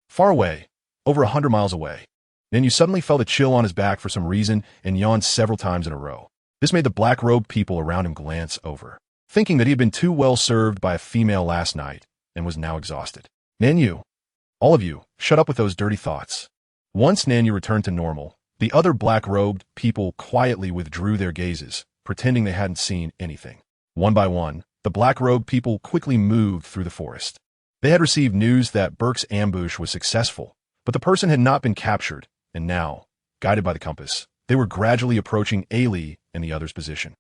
Far away, over 100 miles away, Nanyu suddenly felt a chill on his back for some reason and yawned several times in a row. This made the black-robed people around him glance over, thinking that he had been too well served by a female last night and was now exhausted. Nanyu, all of you, shut up with those dirty thoughts. Once Nanyu returned to normal, the other black-robed people quietly withdrew their gazes, pretending they hadn't seen anything. One by one, the black-robed people quickly moved through the forest. They had received news that Burke's ambush was successful, but the person had not been captured, and now, guided by the compass, they were gradually approaching Ailey and the other's position.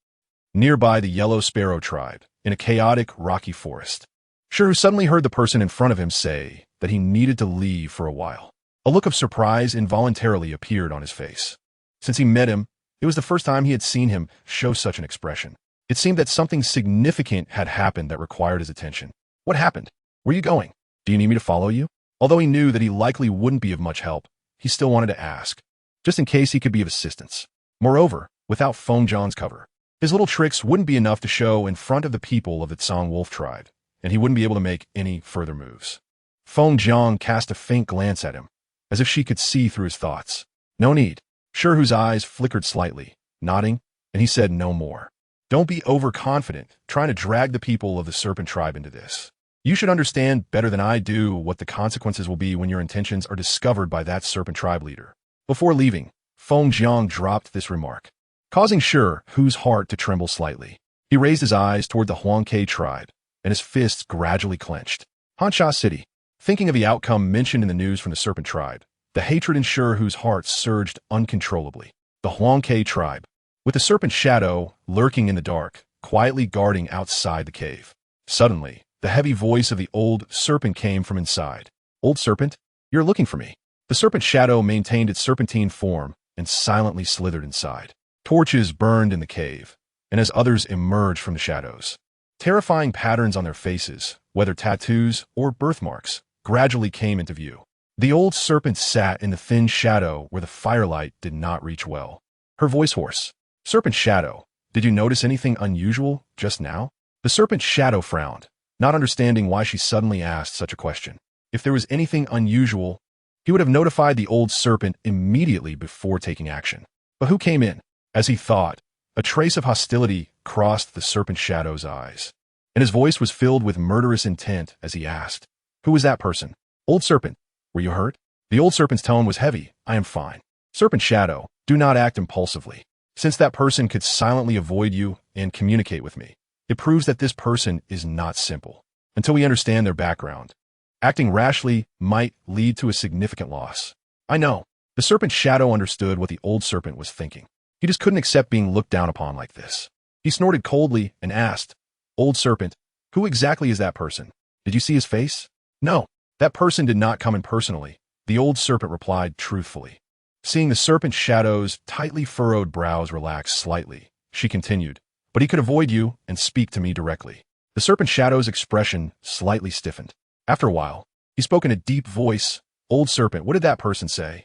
Nearby the Yellow Sparrow tribe, in a chaotic, rocky forest. Shuru suddenly heard the person in front of him say that he needed to leave for a while. A look of surprise involuntarily appeared on his face. Since he met him, it was the first time he had seen him show such an expression. It seemed that something significant had happened that required his attention. What happened? Where are you going? Do you need me to follow you? Although he knew that he likely wouldn't be of much help, he still wanted to ask, just in case he could be of assistance. Moreover, without Feng Zhang's cover, his little tricks wouldn't be enough to show in front of the people of the Tsang Wolf tribe, and he wouldn't be able to make any further moves. Feng Zhang cast a faint glance at him, as if she could see through his thoughts. No need. Shuru's eyes flickered slightly, nodding, and he said no more. Don't be overconfident, trying to drag the people of the Serpent tribe into this. You should understand better than I do what the consequences will be when your intentions are discovered by that Serpent tribe leader. Before leaving, Feng Zhang dropped this remark, causing Shuru's heart to tremble slightly. He raised his eyes toward the Huangke tribe, and his fists gradually clenched. Hansha City. Thinking of the outcome mentioned in the news from the Serpent tribe, the hatred in Shuru's heart surged uncontrollably. The Huangke tribe, with the Serpent shadow lurking in the dark, quietly guarding outside the cave. Suddenly, the heavy voice of the old serpent came from inside. Old serpent, you're looking for me. The Serpent shadow maintained its serpentine form and silently slithered inside. Torches burned in the cave, and as others emerged from the shadows, terrifying patterns on their faces, whether tattoos or birthmarks, gradually came into view. The old serpent sat in the thin shadow where the firelight did not reach well. Her voice hoarse. Serpent shadow, did you notice anything unusual just now? The Serpent shadow frowned, not understanding why she suddenly asked such a question. If there was anything unusual, he would have notified the old serpent immediately before taking action. But who came in? As he thought, a trace of hostility crossed the Serpent shadow's eyes, and his voice was filled with murderous intent as he asked, who was that person? Old serpent, were you hurt? The old serpent's tone was heavy. I am fine. Serpent shadow, do not act impulsively. Since that person could silently avoid you and communicate with me, it proves that this person is not simple. Until we understand their background, acting rashly might lead to a significant loss. I know. The Serpent shadow understood what the old serpent was thinking. He just couldn't accept being looked down upon like this. He snorted coldly and asked, Old serpent, who exactly is that person? Did you see his face? No, that person did not come in personally, the old serpent replied truthfully. Seeing the Serpent shadow's tightly furrowed brows relax slightly, she continued, but he could avoid you and speak to me directly. The Serpent shadow's expression slightly stiffened. After a while, he spoke in a deep voice, Old serpent, what did that person say?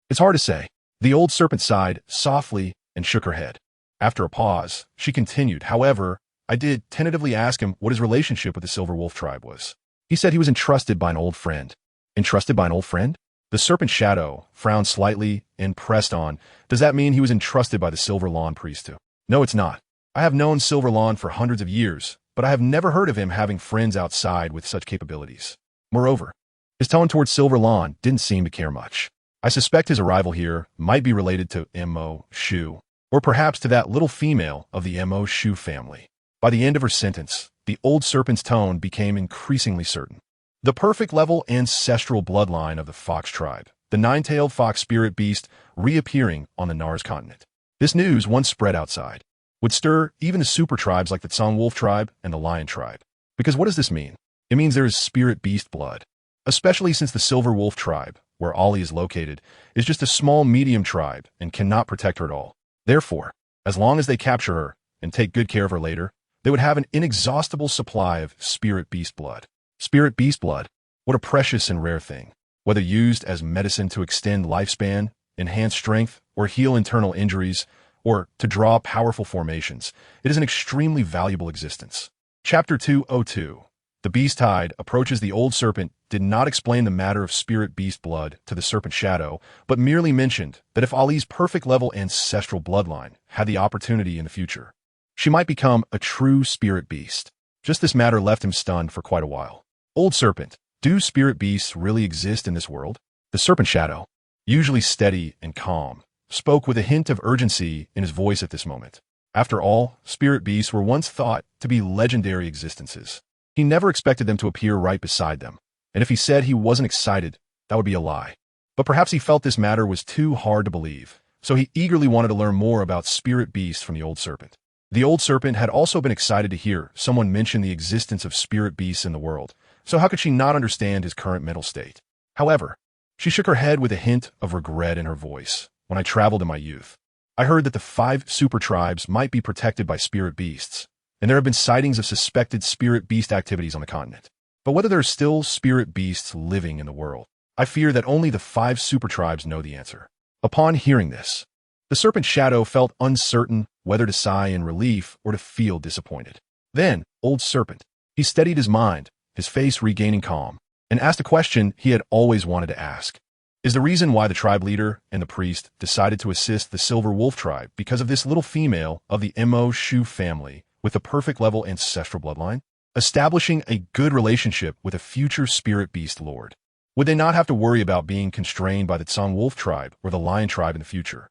It's hard to say. The old serpent sighed softly and shook her head. After a pause, she continued, however, I did tentatively ask him what his relationship with the Silver Wolf tribe was. He said he was entrusted by an old friend. Entrusted by an old friend? The Serpent shadow frowned slightly and pressed on. Does that mean he was entrusted by the Silver Lawn priest too? No, it's not. I have known Silver Lawn for hundreds of years, but I have never heard of him having friends outside with such capabilities. Moreover, his tone towards Silver Lawn didn't seem to care much. I suspect his arrival here might be related to M.O. Shu, or perhaps to that little female of the M.O. Shu family. By the end of her sentence, the old serpent's tone became increasingly certain. The perfect level ancestral bloodline of the fox tribe, the nine-tailed fox spirit beast reappearing on the Nars continent. This news, once spread outside, would stir even the super tribes like the Tsang Wolf tribe and the Lion tribe. Because what does this mean? It means there is spirit beast blood, especially since the Silver Wolf tribe, where Ollie is located, is just a small medium tribe and cannot protect her at all. Therefore, as long as they capture her and take good care of her later, they would have an inexhaustible supply of spirit beast blood. Spirit beast blood, what a precious and rare thing. Whether used as medicine to extend lifespan, enhance strength, or heal internal injuries, or to draw powerful formations, it is an extremely valuable existence. Chapter 202. The Beast Tide approaches. The old serpent did not explain the matter of spirit beast blood to the serpent shadow, but merely mentioned that if Ali's perfect level ancestral bloodline had the opportunity in the future, she might become a true spirit beast. Just this matter left him stunned for quite a while. Old serpent, do spirit beasts really exist in this world? The serpent shadow, usually steady and calm, spoke with a hint of urgency in his voice at this moment. After all, spirit beasts were once thought to be legendary existences. He never expected them to appear right beside them, and if he said he wasn't excited, that would be a lie. But perhaps he felt this matter was too hard to believe, so he eagerly wanted to learn more about spirit beasts from the old serpent. The old serpent had also been excited to hear someone mention the existence of spirit beasts in the world, so how could she not understand his current mental state? However, she shook her head with a hint of regret in her voice. When I traveled in my youth, I heard that the 5 super tribes might be protected by spirit beasts, and there have been sightings of suspected spirit beast activities on the continent. But whether there are still spirit beasts living in the world, I fear that only the 5 super tribes know the answer. Upon hearing this, the serpent shadow felt uncertain whether to sigh in relief or to feel disappointed. Then, old serpent, he steadied his mind, his face regaining calm, and asked a question he had always wanted to ask. Is the reason why the tribe leader and the priest decided to assist the Silver Wolf tribe because of this little female of the Mo Shu family with the perfect level ancestral bloodline? Establishing a good relationship with a future spirit beast lord. Would they not have to worry about being constrained by the Tsang Wolf tribe or the Lion tribe in the future?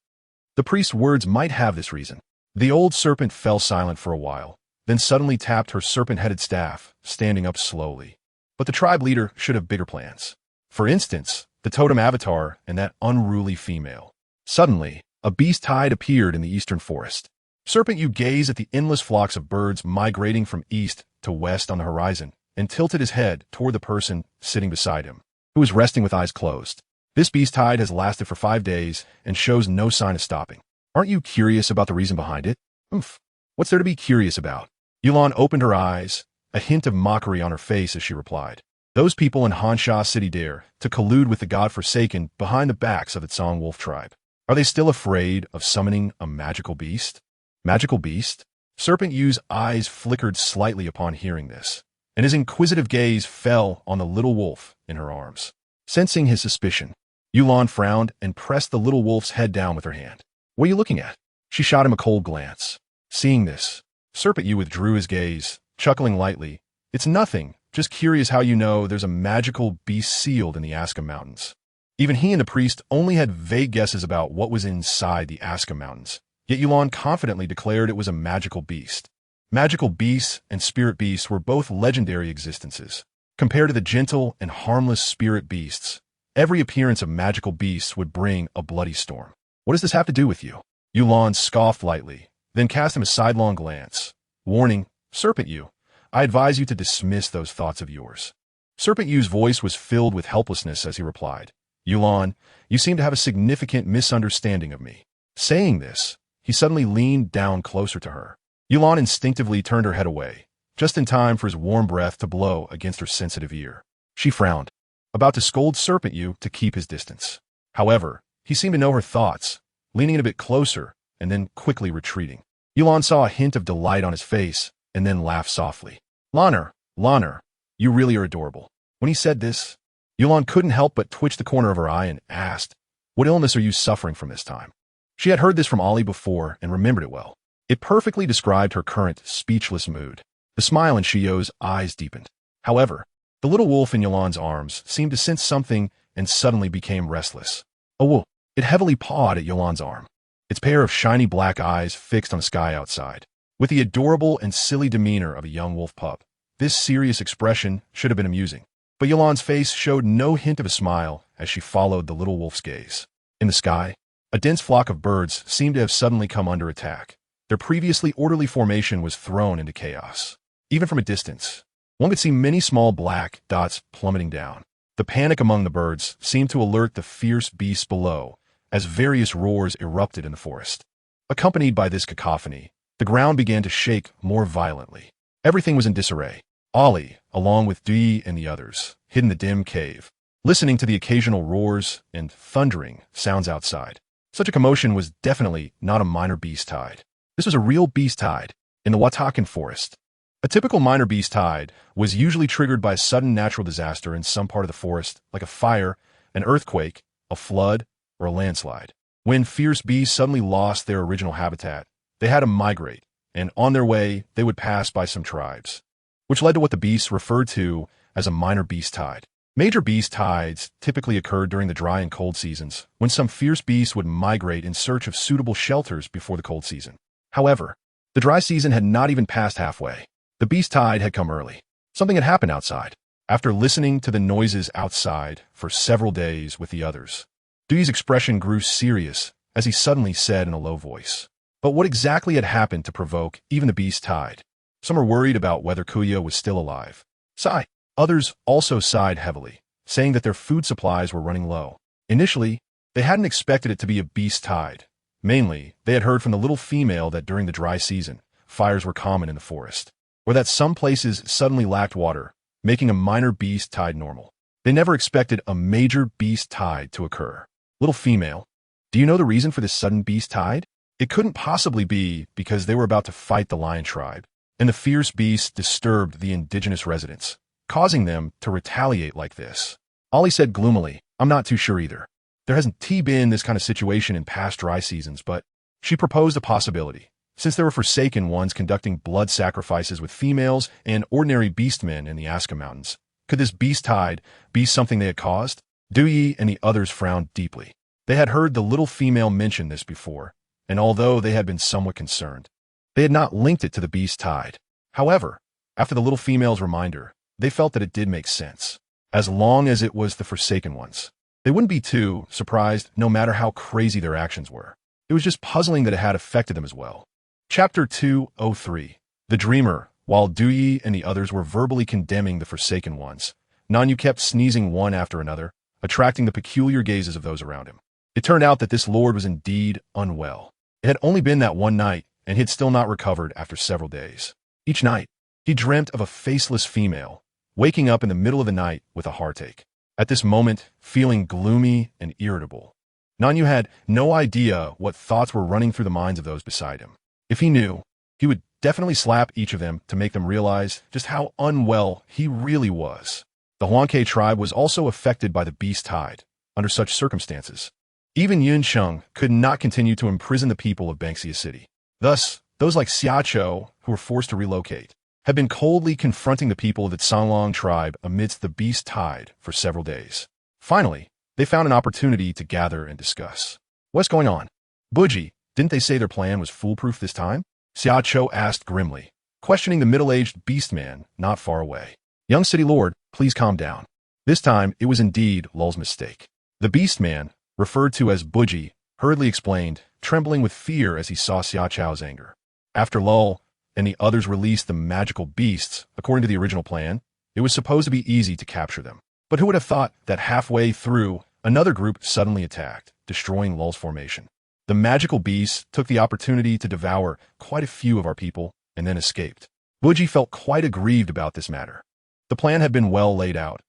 The priest's words might have this reason. The old serpent fell silent for a while, then suddenly tapped her serpent-headed staff, standing up slowly. But the tribe leader should have bigger plans. For instance, the totem avatar and that unruly female. Suddenly, a beast tide appeared in the eastern forest. Serpent, you gaze at the endless flocks of birds migrating from east to west on the horizon, and tilted his head toward the person sitting beside him, who was resting with eyes closed. This beast tide has lasted for 5 days and shows no sign of stopping. Aren't you curious about the reason behind it? Oomph. What's there to be curious about? Yulan opened her eyes, a hint of mockery on her face as she replied. Those people in Hansha City dare to collude with the godforsaken behind the backs of the Tsang Wolf tribe. Are they still afraid of summoning a magical beast? Magical beast? Serpent Yu's eyes flickered slightly upon hearing this, and his inquisitive gaze fell on the little wolf in her arms. Sensing his suspicion, Yulan frowned and pressed the little wolf's head down with her hand. What are you looking at? She shot him a cold glance. Seeing this, Serpent Yu withdrew his gaze, chuckling lightly. It's nothing. Just curious how you know there's a magical beast sealed in the Aska Mountains. Even he and the priest only had vague guesses about what was inside the Aska Mountains, yet Yulan confidently declared it was a magical beast. Magical beasts and spirit beasts were both legendary existences. Compared to the gentle and harmless spirit beasts, every appearance of magical beasts would bring a bloody storm. What does this have to do with you? Yulan scoffed lightly, then cast him a sidelong glance. Warning, Serpent Yu, I advise you to dismiss those thoughts of yours. Serpent Yu's voice was filled with helplessness as he replied. Yulan, you seem to have a significant misunderstanding of me. Saying this, he suddenly leaned down closer to her. Yulan instinctively turned her head away, just in time for his warm breath to blow against her sensitive ear. She frowned, about to scold Serpent Yu to keep his distance. However, he seemed to know her thoughts, leaning in a bit closer and then quickly retreating. Yulan saw a hint of delight on his face and then laughed softly. Lanner, you really are adorable. When he said this, Yulan couldn't help but twitch the corner of her eye and asked, what illness are you suffering from this time? She had heard this from Ollie before and remembered it well. It perfectly described her current speechless mood. The smile in Shio's eyes deepened. However, the little wolf in Yulan's arms seemed to sense something and suddenly became restless. A wolf. It heavily pawed at Yulan's arm, its pair of shiny black eyes fixed on the sky outside. With the adorable and silly demeanor of a young wolf pup, this serious expression should have been amusing. But Yolan's face showed no hint of a smile as she followed the little wolf's gaze. In the sky, a dense flock of birds seemed to have suddenly come under attack. Their previously orderly formation was thrown into chaos. Even from a distance, one could see many small black dots plummeting down. The panic among the birds seemed to alert the fierce beasts below as various roars erupted in the forest. Accompanied by this cacophony, the ground began to shake more violently. Everything was in disarray. Ollie, along with Dee and the others, hid in the dim cave, listening to the occasional roars and thundering sounds outside. Such a commotion was definitely not a minor beast tide. This was a real beast tide in the Watakan Forest. A typical minor beast tide was usually triggered by a sudden natural disaster in some part of the forest, like a fire, an earthquake, a flood, or a landslide. When fierce beasts suddenly lost their original habitat, they had to migrate, and on their way, they would pass by some tribes, which led to what the beasts referred to as a minor beast tide. Major beast tides typically occurred during the dry and cold seasons, when some fierce beasts would migrate in search of suitable shelters before the cold season. However, the dry season had not even passed halfway. The beast tide had come early. Something had happened outside. After listening to the noises outside for several days with the others, Dewey's expression grew serious as he suddenly said in a low voice, "But what exactly had happened to provoke even the beast tide?" Some were worried about whether Kuya was still alive. Sigh. Others also sighed heavily, saying that their food supplies were running low. Initially, they hadn't expected it to be a beast tide. Mainly, they had heard from the little female that during the dry season, fires were common in the forest, or that some places suddenly lacked water, making a minor beast tide normal. They never expected a major beast tide to occur. Little female, do you know the reason for this sudden beast tide? It couldn't possibly be because they were about to fight the lion tribe, and the fierce beasts disturbed the indigenous residents, causing them to retaliate like this. Ollie said gloomily, "I'm not too sure either. There hasn't been this kind of situation in past dry seasons, but..." She proposed a possibility. Since there were forsaken ones conducting blood sacrifices with females and ordinary beastmen in the Aska Mountains, could this beast tide be something they had caused? Dewey and the others frowned deeply. They had heard the little female mention this before, and although they had been somewhat concerned, they had not linked it to the beast tide. However, after the little female's reminder, they felt that it did make sense. As long as it was the forsaken ones, they wouldn't be too surprised no matter how crazy their actions were. It was just puzzling that it had affected them as well. Chapter 203. The Dreamer. While Dewey and the others were verbally condemning the forsaken ones, Nanyu kept sneezing one after another, attracting the peculiar gazes of those around him. It turned out that this lord was indeed unwell. It had only been that one night, and he had still not recovered after several days. Each night, he dreamt of a faceless female, waking up in the middle of the night with a heartache. At this moment, feeling gloomy and irritable, Nanyu had no idea what thoughts were running through the minds of those beside him. If he knew, he would definitely slap each of them to make them realize just how unwell he really was. The Huanke tribe was also affected by the beast tide. Under such circumstances, even Yun Sheng could not continue to imprison the people of Banksia City. Thus, those like Xiacho, who were forced to relocate, had been coldly confronting the people of the Tsanglong tribe amidst the beast tide for several days. Finally, they found an opportunity to gather and discuss. "What's going on? Buji, didn't they say their plan was foolproof this time?" Xiacho asked grimly, questioning the middle-aged beastman not far away. "Young city lord, please calm down." This time, it was indeed Lul's mistake. The beastman, referred to as Buji, hurriedly explained, trembling with fear as he saw Xiaochao's anger. After Lul and the others released the magical beasts, according to the original plan, it was supposed to be easy to capture them. But who would have thought that halfway through, another group suddenly attacked, destroying Lul's formation? The magical beasts took the opportunity to devour quite a few of our people and then escaped. Buji felt quite aggrieved about this matter. The plan had been well laid out.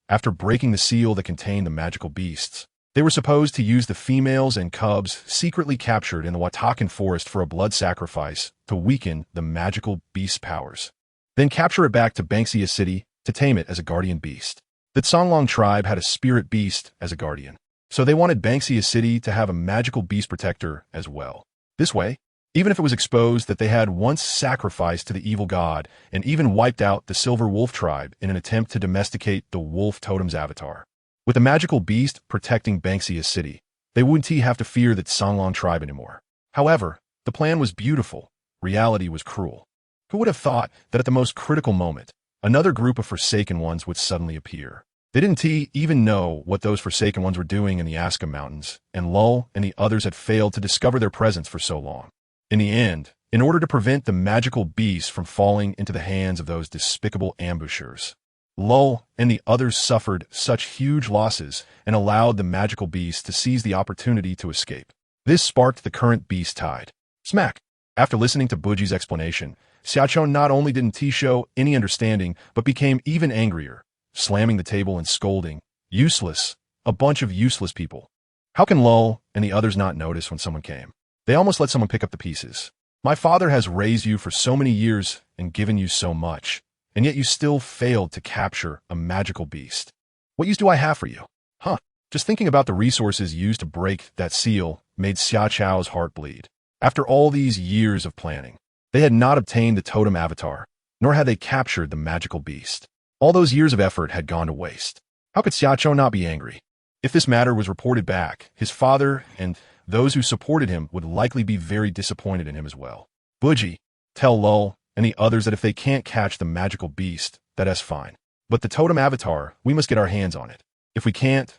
After breaking the seal that contained the magical beasts, they were supposed to use the females and cubs secretly captured in the Watakan Forest for a blood sacrifice to weaken the magical beast's powers, then capture it back to Banksia City to tame it as a guardian beast. The Tsanglong tribe had a spirit beast as a guardian, so they wanted Banksia City to have a magical beast protector as well. This way, even if it was exposed that they had once sacrificed to the evil god and even wiped out the Silver Wolf tribe in an attempt to domesticate the wolf totem's avatar. With the magical beast protecting Banksia City, they wouldn't have to fear the Tsanglong tribe anymore. However, the plan was beautiful. Reality was cruel. Who would have thought that at the most critical moment, another group of Forsaken Ones would suddenly appear. They didn't even know what those Forsaken Ones were doing in the Aska Mountains, and Lull and the others had failed to discover their presence for so long. In the end, in order to prevent the magical beast from falling into the hands of those despicable ambushers, Lull and the others suffered such huge losses and allowed the magical beast to seize the opportunity to escape. This sparked the current beast tide. Smack! After listening to Buji's explanation, Xiaoqiao not only didn't show any understanding, but became even angrier, slamming the table and scolding, "Useless! A bunch of useless people. How can Lull and the others not notice when someone came? They almost let someone pick up the pieces. My father has raised you for so many years and given you so much, and yet you still failed to capture a magical beast. What use do I have for you? Huh?" Just thinking about the resources used to break that seal made Xiaoqiao's heart bleed. After all these years of planning, they had not obtained the totem avatar, nor had they captured the magical beast. All those years of effort had gone to waste. How could Xiaoqiao not be angry? If this matter was reported back, his father and those who supported him would likely be very disappointed in him as well. "Buji, tell Lull and the others that if they can't catch the magical beast, that's fine. But the totem avatar, we must get our hands on it. If we can't,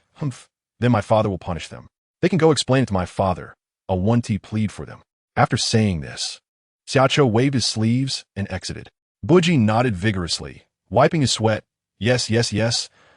then my father will punish them. They can go explain it to my father. I'll plead for them." After saying this, Xiaoqiao waved his sleeves and exited. Buji nodded vigorously, wiping his sweat. Yes,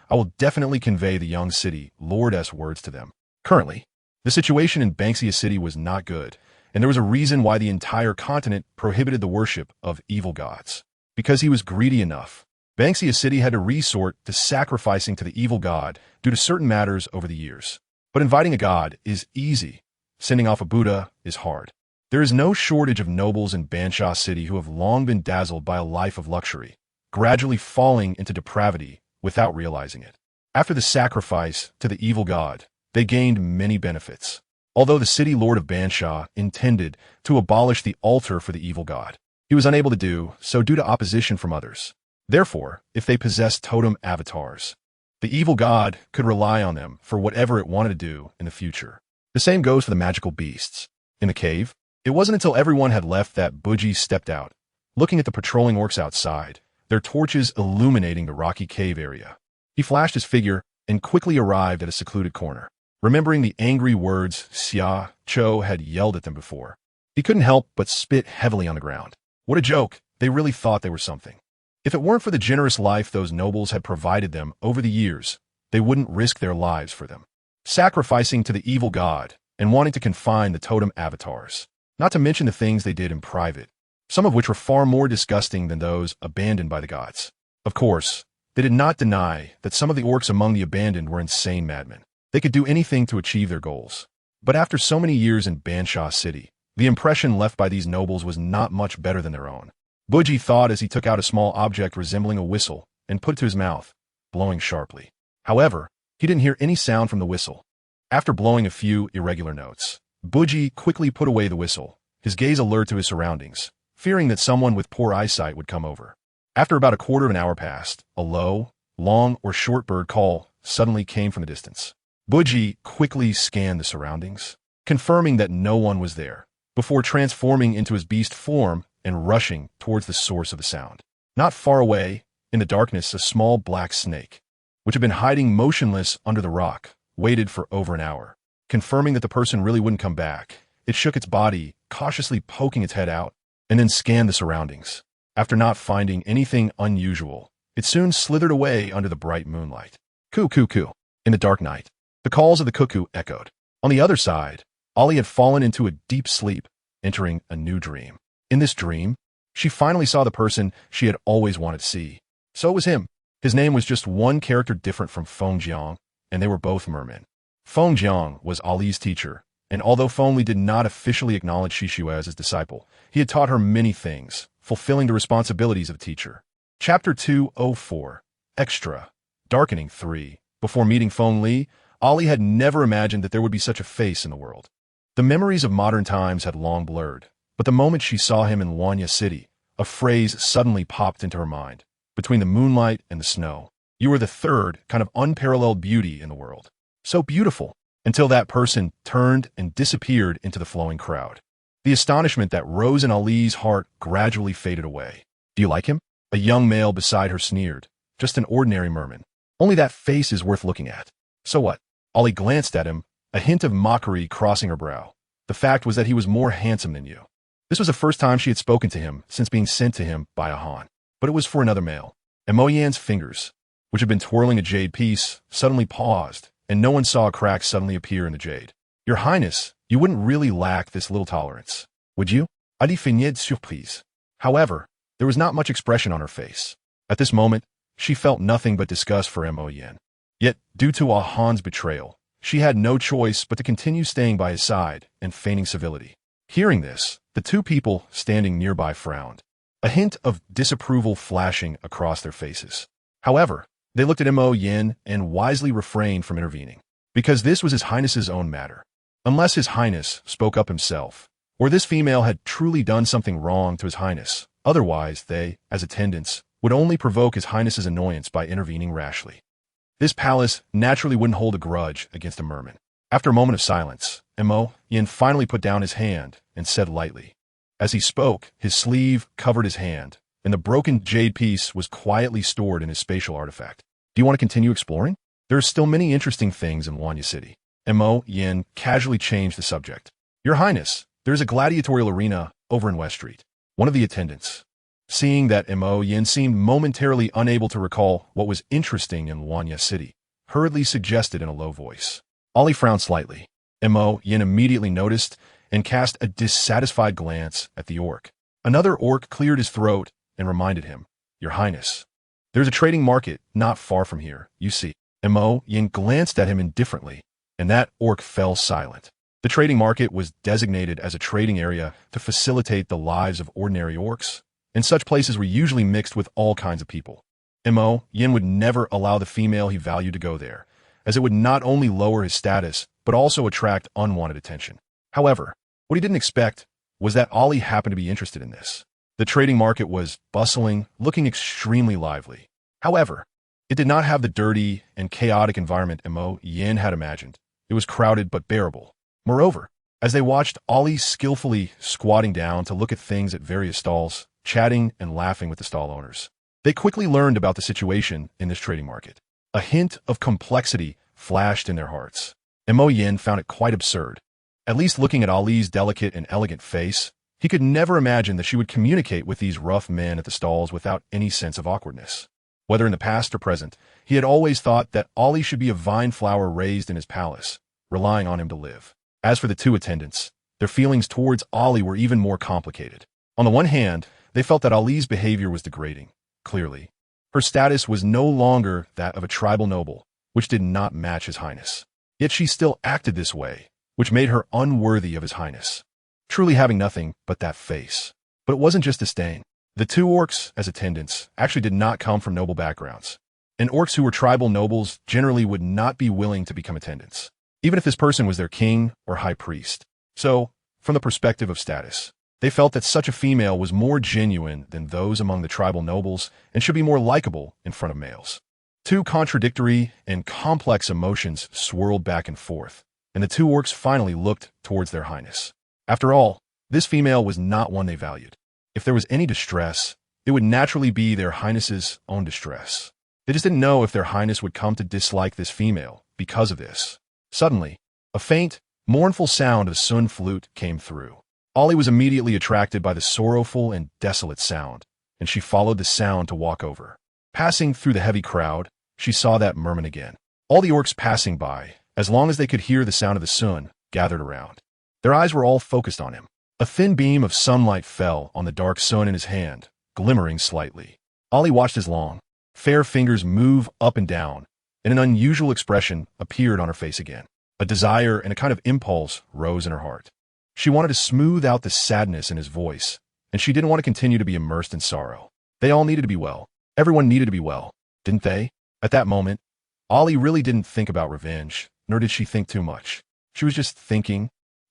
I will definitely convey the young city lord's words to them. Currently, the situation in Banksia City was not good, and there was a reason why the entire continent prohibited the worship of evil gods. Because he was greedy enough, Banksia City had to resort to sacrificing to the evil god due to certain matters over the years. But inviting a god is easy. Sending off a Buddha is hard. There is no shortage of nobles in Bansha City who have long been dazzled by a life of luxury, gradually falling into depravity without realizing it. After the sacrifice to the evil god, they gained many benefits. Although the city lord of Bansha intended to abolish the altar for the evil god, he was unable to do so due to opposition from others. Therefore, if they possessed totem avatars, the evil god could rely on them for whatever it wanted to do in the future. The same goes for the magical beasts. In the cave, it wasn't until everyone had left that Buji stepped out, looking at the patrolling orcs outside, their torches illuminating the rocky cave area. He flashed his figure and quickly arrived at a secluded corner. Remembering the angry words Xiaoqiao had yelled at them before, he couldn't help but spit heavily on the ground. What a joke! They really thought they were something. If it weren't for the generous life those nobles had provided them over the years, they wouldn't risk their lives for them. Sacrificing to the evil god and wanting to confine the totem avatars. Not to mention the things they did in private, some of which were far more disgusting than those abandoned by the gods. Of course, they did not deny that some of the orcs among the abandoned were insane madmen. They could do anything to achieve their goals. But after so many years in Bansha City, the impression left by these nobles was not much better than their own. Buji thought as he took out a small object resembling a whistle and put it to his mouth, blowing sharply. However, he didn't hear any sound from the whistle. After blowing a few irregular notes, Buji quickly put away the whistle, his gaze alert to his surroundings, fearing that someone with poor eyesight would come over. After about a quarter of an hour passed, a low, long or short bird call suddenly came from the distance. Buji quickly scanned the surroundings, confirming that no one was there, before transforming into his beast form and rushing towards the source of the sound. Not far away, in the darkness, a small black snake, which had been hiding motionless under the rock, waited for over an hour. Confirming that the person really wouldn't come back, it shook its body, cautiously poking its head out, and then scanned the surroundings. After not finding anything unusual, it soon slithered away under the bright moonlight. Coo, coo, coo. In the dark night, the calls of the cuckoo echoed. On the other side, Ollie had fallen into a deep sleep, entering a new dream. In this dream, she finally saw the person she had always wanted to see. So it was him. His name was just one character different from Feng Jiang, and they were both mermen. Feng Jiang was Ali's teacher, and although Feng Li did not officially acknowledge Shishu as his disciple, he had taught her many things, fulfilling the responsibilities of a teacher. Chapter 204, Extra, Darkening 3. Before meeting Feng Li, Ali had never imagined that there would be such a face in the world. The memories of modern times had long blurred, but the moment she saw him in Wanya City, a phrase suddenly popped into her mind. Between the moonlight and the snow, you were the third kind of unparalleled beauty in the world. So beautiful, until that person turned and disappeared into the flowing crowd. The astonishment that rose in Ali's heart gradually faded away. Do you like him? A young male beside her sneered. Just an ordinary merman. Only that face is worth looking at. So what? Ollie glanced at him, a hint of mockery crossing her brow. The fact was that he was more handsome than you. This was the first time she had spoken to him since being sent to him by a Han. But it was for another male. And Mo Yan's fingers, which had been twirling a jade piece, suddenly paused, and no one saw a crack suddenly appear in the jade. Your Highness, you wouldn't really lack this little tolerance, would you? A définier de surprise. However, there was not much expression on her face. At this moment, she felt nothing but disgust for Mo Yan. Yet, due to Ah Han's betrayal, she had no choice but to continue staying by his side and feigning civility. Hearing this, the two people standing nearby frowned, a hint of disapproval flashing across their faces. However, they looked at Mo Yan and wisely refrained from intervening, because this was His Highness's own matter. Unless His Highness spoke up himself, or this female had truly done something wrong to His Highness, otherwise they, as attendants, would only provoke His Highness's annoyance by intervening rashly. This palace naturally wouldn't hold a grudge against a merman. After a moment of silence, Mo Yan finally put down his hand and said lightly. As he spoke, his sleeve covered his hand, and the broken jade piece was quietly stored in his spatial artifact. Do you want to continue exploring? There are still many interesting things in Wanya City. Mo Yan casually changed the subject. Your Highness, there's a gladiatorial arena over in West Street. One of the attendants, seeing that Mo Yan seemed momentarily unable to recall what was interesting in Wanya City, hurriedly suggested in a low voice. Ollie frowned slightly. Mo Yan immediately noticed and cast a dissatisfied glance at the orc. Another orc cleared his throat and reminded him, Your Highness, there's a trading market not far from here, you see. Mo Yan glanced at him indifferently, and that orc fell silent. The trading market was designated as a trading area to facilitate the lives of ordinary orcs, and such places were usually mixed with all kinds of people. Mo Yan would never allow the female he valued to go there, as it would not only lower his status, but also attract unwanted attention. However, what he didn't expect was that Ollie happened to be interested in this. The trading market was bustling, looking extremely lively. However, it did not have the dirty and chaotic environment Mo Yan had imagined. It was crowded but bearable. Moreover, as they watched Ollie skillfully squatting down to look at things at various stalls, chatting and laughing with the stall owners, they quickly learned about the situation in this trading market. A hint of complexity flashed in their hearts. Mo Yan found it quite absurd. At least looking at Ollie's delicate and elegant face, he could never imagine that she would communicate with these rough men at the stalls without any sense of awkwardness. Whether in the past or present, he had always thought that Ollie should be a vine flower raised in his palace, relying on him to live. As for the two attendants, their feelings towards Ollie were even more complicated. On the one hand, they felt that Ollie's behavior was degrading, clearly. Her status was no longer that of a tribal noble, which did not match His Highness. Yet she still acted this way, which made her unworthy of His Highness, truly having nothing but that face. But it wasn't just disdain. The two orcs, as attendants, actually did not come from noble backgrounds, and orcs who were tribal nobles generally would not be willing to become attendants, even if this person was their king or high priest. So, from the perspective of status, they felt that such a female was more genuine than those among the tribal nobles and should be more likable in front of males. Two contradictory and complex emotions swirled back and forth, and the two orcs finally looked towards their Highness. After all, this female was not one they valued. If there was any distress, it would naturally be their Highness's own distress. They just didn't know if their Highness would come to dislike this female because of this. Suddenly, a faint, mournful sound of Sun flute came through. Ollie was immediately attracted by the sorrowful and desolate sound, and she followed the sound to walk over. Passing through the heavy crowd, she saw that merman again. All the orcs passing by, as long as they could hear the sound of the sun, gathered around. Their eyes were all focused on him. A thin beam of sunlight fell on the dark sun in his hand, glimmering slightly. Ollie watched his long, fair fingers move up and down, and an unusual expression appeared on her face again. A desire and a kind of impulse rose in her heart. She wanted to smooth out the sadness in his voice, and she didn't want to continue to be immersed in sorrow. They all needed to be well. Everyone needed to be well, didn't they? At that moment, Ollie really didn't think about revenge, nor did she think too much. She was just thinking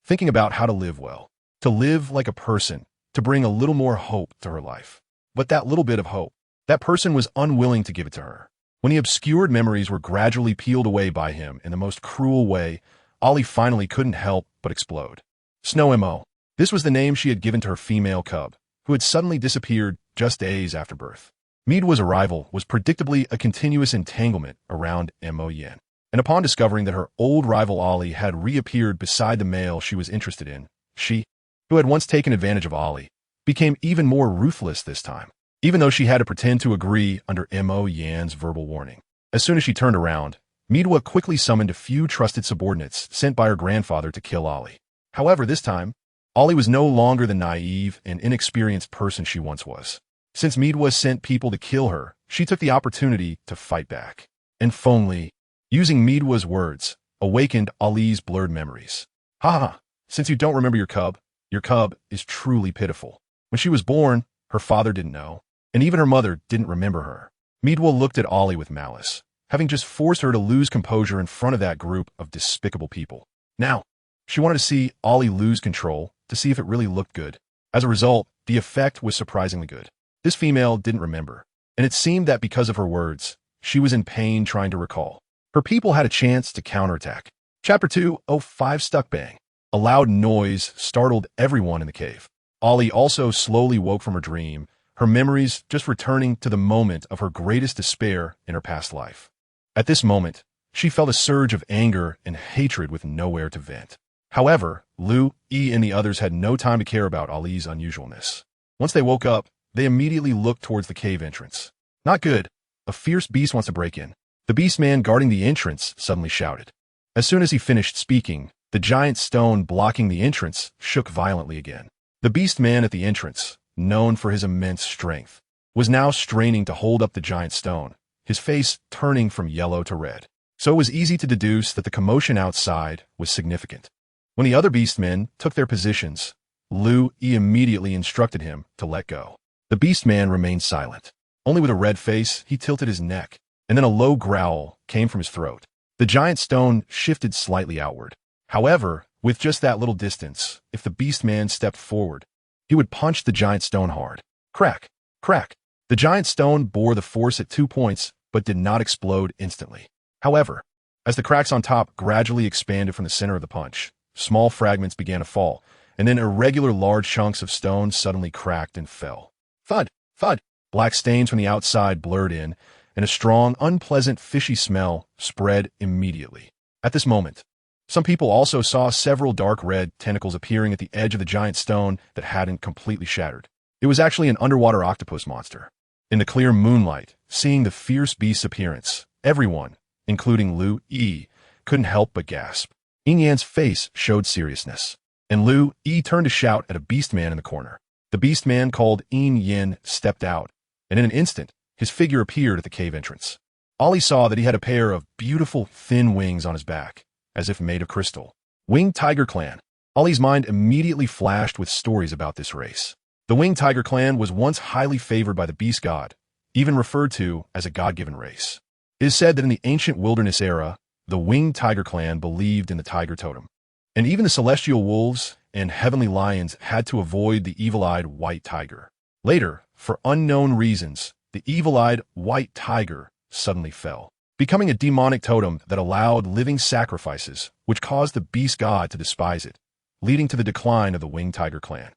about how to live well. To live like a person, to bring a little more hope to her life. But that little bit of hope, that person was unwilling to give it to her. When the obscured memories were gradually peeled away by him in the most cruel way, Ollie finally couldn't help but explode. Snow Mo. This was the name she had given to her female cub, who had suddenly disappeared just days after birth. Midwa's arrival was predictably a continuous entanglement around Mo Yen. And upon discovering that her old rival Ollie had reappeared beside the male she was interested in, she, who had once taken advantage of Ollie, became even more ruthless this time, even though she had to pretend to agree under Mo Yan's verbal warning. As soon as she turned around, Midwa quickly summoned a few trusted subordinates sent by her grandfather to kill Ollie. However, this time, Ollie was no longer the naive and inexperienced person she once was. Since Midwa sent people to kill her, she took the opportunity to fight back. And Fengli, using Midwa's words, awakened Ollie's blurred memories. Ha! Since you don't remember your cub is truly pitiful. When she was born, her father didn't know, and even her mother didn't remember her. Midwa looked at Ollie with malice, having just forced her to lose composure in front of that group of despicable people. Now, she wanted to see Ollie lose control to see if it really looked good. As a result, the effect was surprisingly good. This female didn't remember, and it seemed that because of her words, she was in pain trying to recall. Her people had a chance to counterattack. Chapter 2:05 Stuck Bang. A loud noise startled everyone in the cave. Ollie also slowly woke from her dream, her memories just returning to the moment of her greatest despair in her past life. At this moment, she felt a surge of anger and hatred with nowhere to vent. However, Lu, Yi, and the others had no time to care about Ollie's unusualness. Once they woke up, they immediately looked towards the cave entrance. Not good. A fierce beast wants to break in. The beast man guarding the entrance suddenly shouted. As soon as he finished speaking, the giant stone blocking the entrance shook violently again. The beast man at the entrance, known for his immense strength, was now straining to hold up the giant stone, his face turning from yellow to red. So it was easy to deduce that the commotion outside was significant. When the other beastmen took their positions, Lu Yi immediately instructed him to let go. The beastman remained silent. Only with a red face, he tilted his neck, and then a low growl came from his throat. The giant stone shifted slightly outward. However, with just that little distance, if the beastman stepped forward, he would punch the giant stone hard. Crack! Crack! The giant stone bore the force at 2 points, but did not explode instantly. However, as the cracks on top gradually expanded from the center of the punch, small fragments began to fall, and then irregular large chunks of stone suddenly cracked and fell. Thud! Thud! Black stains from the outside blurred in, and a strong, unpleasant, fishy smell spread immediately. At this moment, some people also saw several dark red tentacles appearing at the edge of the giant stone that hadn't completely shattered. It was actually an underwater octopus monster. In the clear moonlight, seeing the fierce beast's appearance, everyone, including Lu Yi, couldn't help but gasp. Yin Yan's face showed seriousness, and Lu Yi turned to shout at a beastman in the corner. The beastman called Yin Yan stepped out, and in an instant, his figure appeared at the cave entrance. Ollie saw that he had a pair of beautiful, thin wings on his back, as if made of crystal. Winged Tiger Clan. Ollie's mind immediately flashed with stories about this race. The Winged Tiger Clan was once highly favored by the beast god, even referred to as a god-given race. It is said that in the ancient wilderness era, the Winged Tiger Clan believed in the tiger totem, and even the celestial wolves and heavenly lions had to avoid the evil-eyed white tiger. Later, for unknown reasons, the evil-eyed white tiger suddenly fell, becoming a demonic totem that allowed living sacrifices, which caused the beast god to despise it, leading to the decline of the Winged Tiger Clan.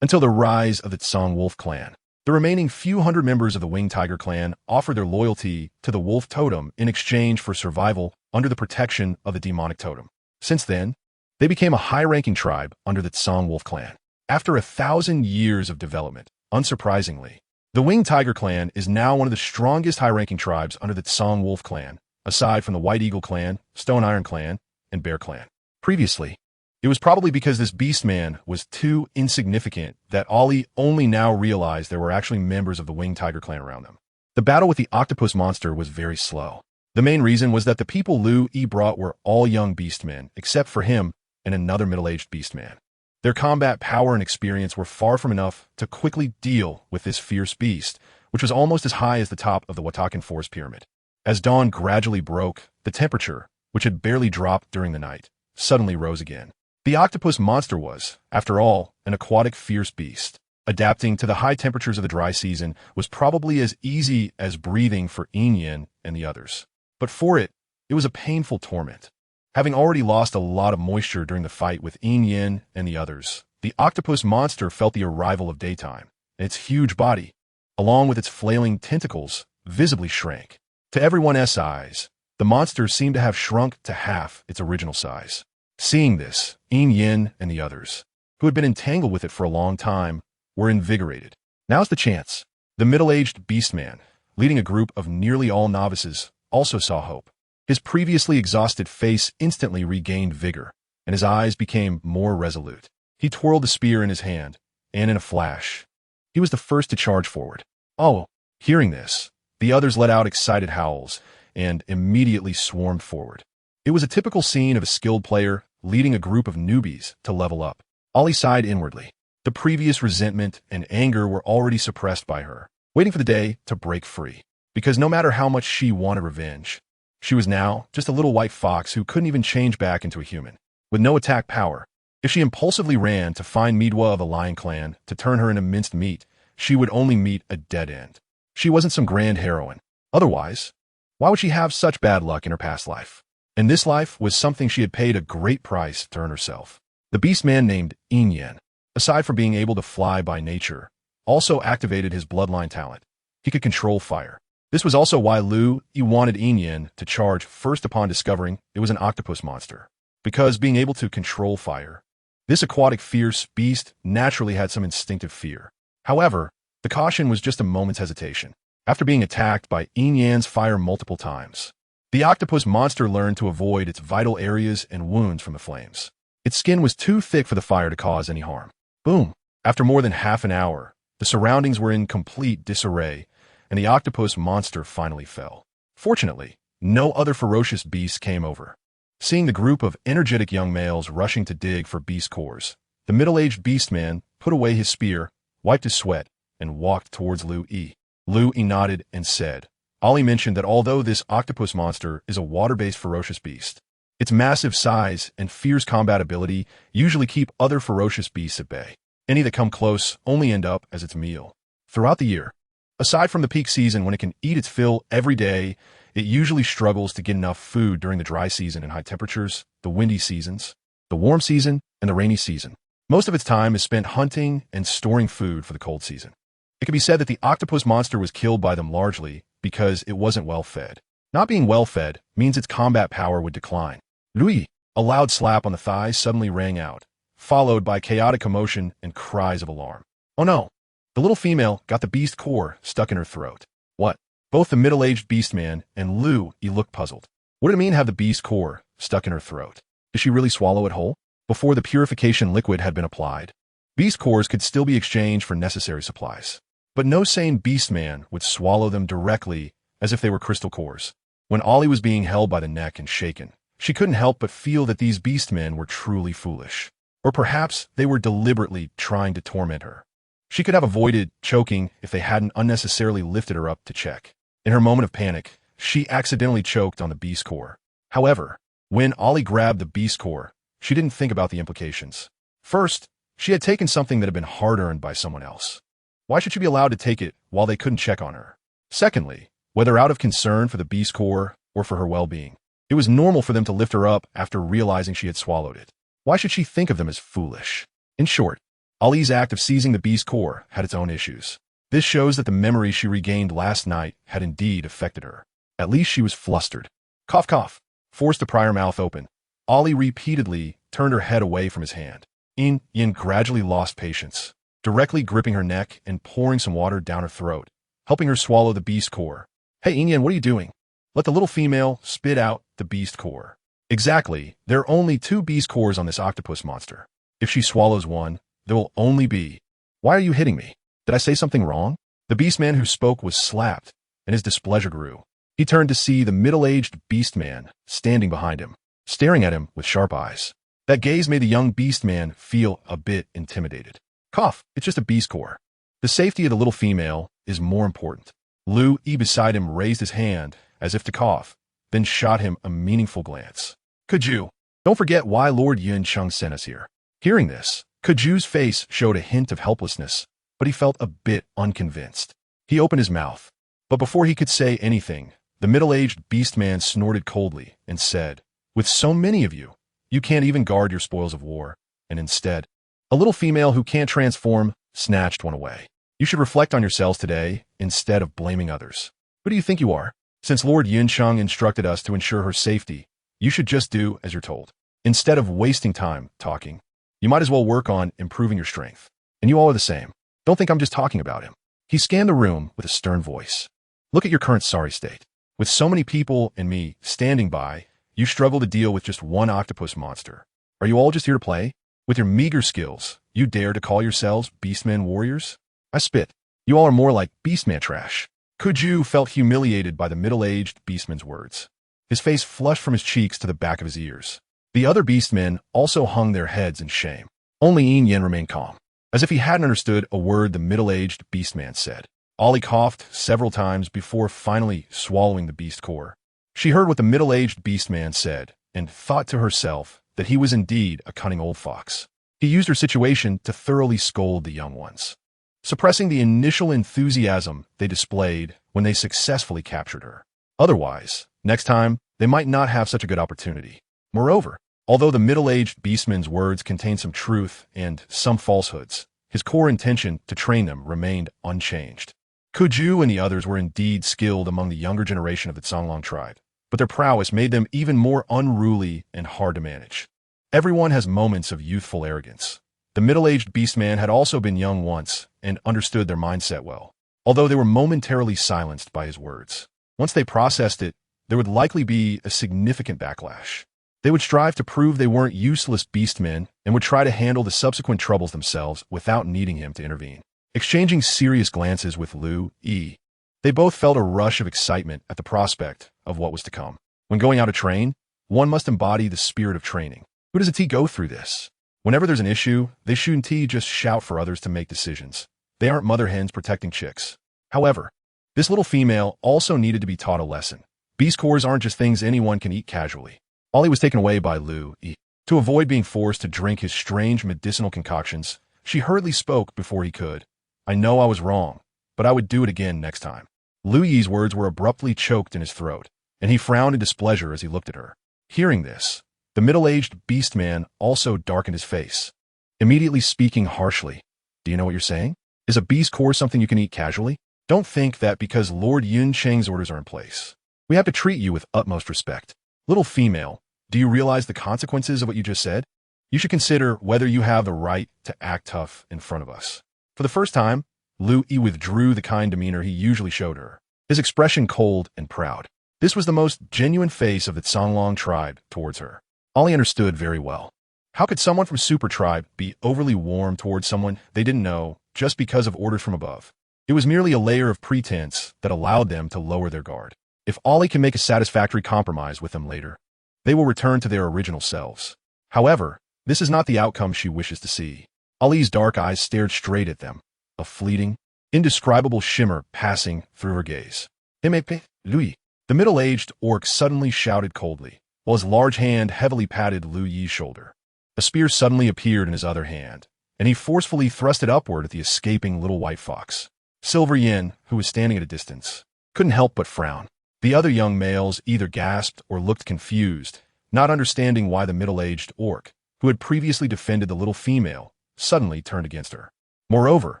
Until the rise of the Tsang Wolf Clan. The remaining few hundred members of the Winged Tiger Clan offered their loyalty to the wolf totem in exchange for survival under the protection of the demonic totem. Since then, they became a high-ranking tribe under the Tsang Wolf Clan. After 1,000 years of development, unsurprisingly, the Winged Tiger Clan is now one of the strongest high-ranking tribes under the Tsang Wolf Clan, aside from the White Eagle Clan, Stone Iron Clan, and Bear Clan. Previously, it was probably because this beastman was too insignificant that Ollie only now realized there were actually members of the Winged Tiger Clan around them. The battle with the octopus monster was very slow. The main reason was that the people Lu Yi brought were all young beastmen, except for him and another middle-aged beastman. Their combat power and experience were far from enough to quickly deal with this fierce beast, which was almost as high as the top of the Watakan Forest pyramid. As dawn gradually broke, the temperature, which had barely dropped during the night, suddenly rose again. The octopus monster was, after all, an aquatic fierce beast. Adapting to the high temperatures of the dry season was probably as easy as breathing for Yin and the others. But for it was a painful torment. Having already lost a lot of moisture during the fight with Yin and the others, the octopus monster felt the arrival of daytime, and its huge body, along with its flailing tentacles, visibly shrank. To everyone's eyes, the monster seemed to have shrunk to half its original size. Seeing this, Yin and the others, who had been entangled with it for a long time, were invigorated. Now's the chance. The middle-aged beastman, leading a group of nearly all novices, also saw hope. His previously exhausted face instantly regained vigor, and his eyes became more resolute. He twirled the spear in his hand, and in a flash, he was the first to charge forward. Oh, hearing this, the others let out excited howls and immediately swarmed forward. It was a typical scene of a skilled player leading a group of newbies to level up. Ollie sighed inwardly. The previous resentment and anger were already suppressed by her, waiting for the day to break free. Because no matter how much she wanted revenge, she was now just a little white fox who couldn't even change back into a human. With no attack power, if she impulsively ran to find Midwa of the Lion Clan to turn her into minced meat, she would only meet a dead end. She wasn't some grand heroine. Otherwise, why would she have such bad luck in her past life? And this life was something she had paid a great price to earn herself. The beastman named Yin, aside from being able to fly by nature, also activated his bloodline talent. He could control fire. This was also why Lu Yi wanted Yin to charge first upon discovering it was an octopus monster. Because being able to control fire, this aquatic fierce beast naturally had some instinctive fear. However, the caution was just a moment's hesitation. After being attacked by Yin's fire multiple times, the octopus monster learned to avoid its vital areas and wounds from the flames. Its skin was too thick for the fire to cause any harm. Boom! After more than half an hour, the surroundings were in complete disarray, and the octopus monster finally fell. Fortunately, no other ferocious beasts came over. Seeing the group of energetic young males rushing to dig for beast cores, the middle-aged beastman put away his spear, wiped his sweat, and walked towards Lu Yi. Lu Yi nodded and said, Ollie mentioned that although this octopus monster is a water-based ferocious beast, its massive size and fierce combat ability usually keep other ferocious beasts at bay. Any that come close only end up as its meal. Throughout the year, aside from the peak season when it can eat its fill every day, it usually struggles to get enough food during the dry season and high temperatures, the windy seasons, the warm season, and the rainy season. Most of its time is spent hunting and storing food for the cold season. It can be said that the octopus monster was killed by them largely because it wasn't well fed. Not being well fed means its combat power would decline. Lu Yi, a loud slap on the thigh suddenly rang out, followed by chaotic commotion and cries of alarm. Oh no! The little female got the beast core stuck in her throat. What? Both the middle-aged beastman and Lu Yi looked puzzled. What did it mean have the beast core stuck in her throat? Did she really swallow it whole? Before the purification liquid had been applied, beast cores could still be exchanged for necessary supplies. But no sane beastman would swallow them directly as if they were crystal cores. When Ollie was being held by the neck and shaken, she couldn't help but feel that these beastmen were truly foolish. Or perhaps they were deliberately trying to torment her. She could have avoided choking if they hadn't unnecessarily lifted her up to check. In her moment of panic, she accidentally choked on the beast core. However, when Ollie grabbed the beast core, she didn't think about the implications. First, she had taken something that had been hard-earned by someone else. Why should she be allowed to take it while they couldn't check on her? Secondly, whether out of concern for the beast core or for her well-being, it was normal for them to lift her up after realizing she had swallowed it. Why should she think of them as foolish? In short, Ollie's act of seizing the beast core had its own issues. This shows that the memory she regained last night had indeed affected her. At least she was flustered. Cough, cough. Forced to pry her mouth open, Ollie repeatedly turned her head away from his hand. Yin gradually lost patience, directly gripping her neck and pouring some water down her throat, helping her swallow the beast core. Hey, Yin, what are you doing? Let the little female spit out the beast core. Exactly, there are only 2 beast cores on this octopus monster. If she swallows one, there will only be... Why are you hitting me? Did I say something wrong? The beastman who spoke was slapped, and his displeasure grew. He turned to see the middle-aged beastman standing behind him, staring at him with sharp eyes. That gaze made the young beastman feel a bit intimidated. Cough, it's just a beast core. The safety of the little female is more important. Lu Yi beside him raised his hand as if to cough, then shot him a meaningful glance. Kuju, don't forget why Lord Yun Chung sent us here. Hearing this, Kuju's face showed a hint of helplessness, but he felt a bit unconvinced. He opened his mouth, but before he could say anything, the middle-aged beastman snorted coldly and said, with so many of you, you can't even guard your spoils of war, and instead, a little female who can't transform snatched one away. You should reflect on yourselves today instead of blaming others. Who do you think you are? Since Lord Yunsheng instructed us to ensure her safety, you should just do as you're told. Instead of wasting time talking, you might as well work on improving your strength. And you all are the same. Don't think I'm just talking about him. He scanned the room with a stern voice. Look at your current sorry state. With so many people and me standing by, you struggle to deal with just one octopus monster. Are you all just here to play? With your meager skills, you dare to call yourselves Beastman warriors? I spit. You all are more like Beastman trash. Kuju felt humiliated by the middle-aged Beastman's words. His face flushed from his cheeks to the back of his ears. The other Beastmen also hung their heads in shame. Only Yin Yen remained calm, as if he hadn't understood a word the middle-aged Beastman said. Ollie coughed several times before finally swallowing the beast core. She heard what the middle-aged Beastman said and thought to herself that he was indeed a cunning old fox. He used her situation to thoroughly scold the young ones, suppressing the initial enthusiasm they displayed when they successfully captured her. Otherwise, next time, they might not have such a good opportunity. Moreover, although the middle-aged Beastman's words contained some truth and some falsehoods, his core intention to train them remained unchanged. Kuju and the others were indeed skilled among the younger generation of the Songlong tribe, but their prowess made them even more unruly and hard to manage. Everyone has moments of youthful arrogance. The middle-aged Beastman had also been young once and understood their mindset well, although they were momentarily silenced by his words. Once they processed it, there would likely be a significant backlash. They would strive to prove they weren't useless beastmen and would try to handle the subsequent troubles themselves without needing him to intervene. Exchanging serious glances with Lu Yi, they both felt a rush of excitement at the prospect of what was to come. When going out to train, one must embody the spirit of training. Who doesn't go through this? Whenever there's an issue, they shouldn't just shout for others to make decisions. They aren't mother hens protecting chicks. However, this little female also needed to be taught a lesson. Beast cores aren't just things anyone can eat casually. Ollie was taken away by Lu Yi. To avoid being forced to drink his strange medicinal concoctions, she hurriedly spoke before he could. I know I was wrong, but I would do it again next time. Lu Yi's words were abruptly choked in his throat, and he frowned in displeasure as he looked at her. Hearing this, the middle-aged Beastman also darkened his face, immediately speaking harshly. Do you know what you're saying? Is a beast core something you can eat casually? Don't think that because Lord Yunsheng's orders are in place, we have to treat you with utmost respect. Little female, do you realize the consequences of what you just said? You should consider whether you have the right to act tough in front of us. For the first time, Lu Yi withdrew the kind demeanor he usually showed her, his expression cold and proud. This was the most genuine face of the Songlong tribe towards her. Ollie understood very well. How could someone from Super Tribe be overly warm towards someone they didn't know just because of orders from above? It was merely a layer of pretense that allowed them to lower their guard. If Ollie can make a satisfactory compromise with them later, they will return to their original selves. However, this is not the outcome she wishes to see. Ollie's dark eyes stared straight at them, a fleeting, indescribable shimmer passing through her gaze. M.A.P. Louis. The middle-aged orc suddenly shouted coldly, while his large hand heavily patted Lu Yi's shoulder. A spear suddenly appeared in his other hand, and he forcefully thrust it upward at the escaping little white fox. Silver Yin, who was standing at a distance, couldn't help but frown. The other young males either gasped or looked confused, not understanding why the middle-aged orc, who had previously defended the little female, suddenly turned against her. Moreover,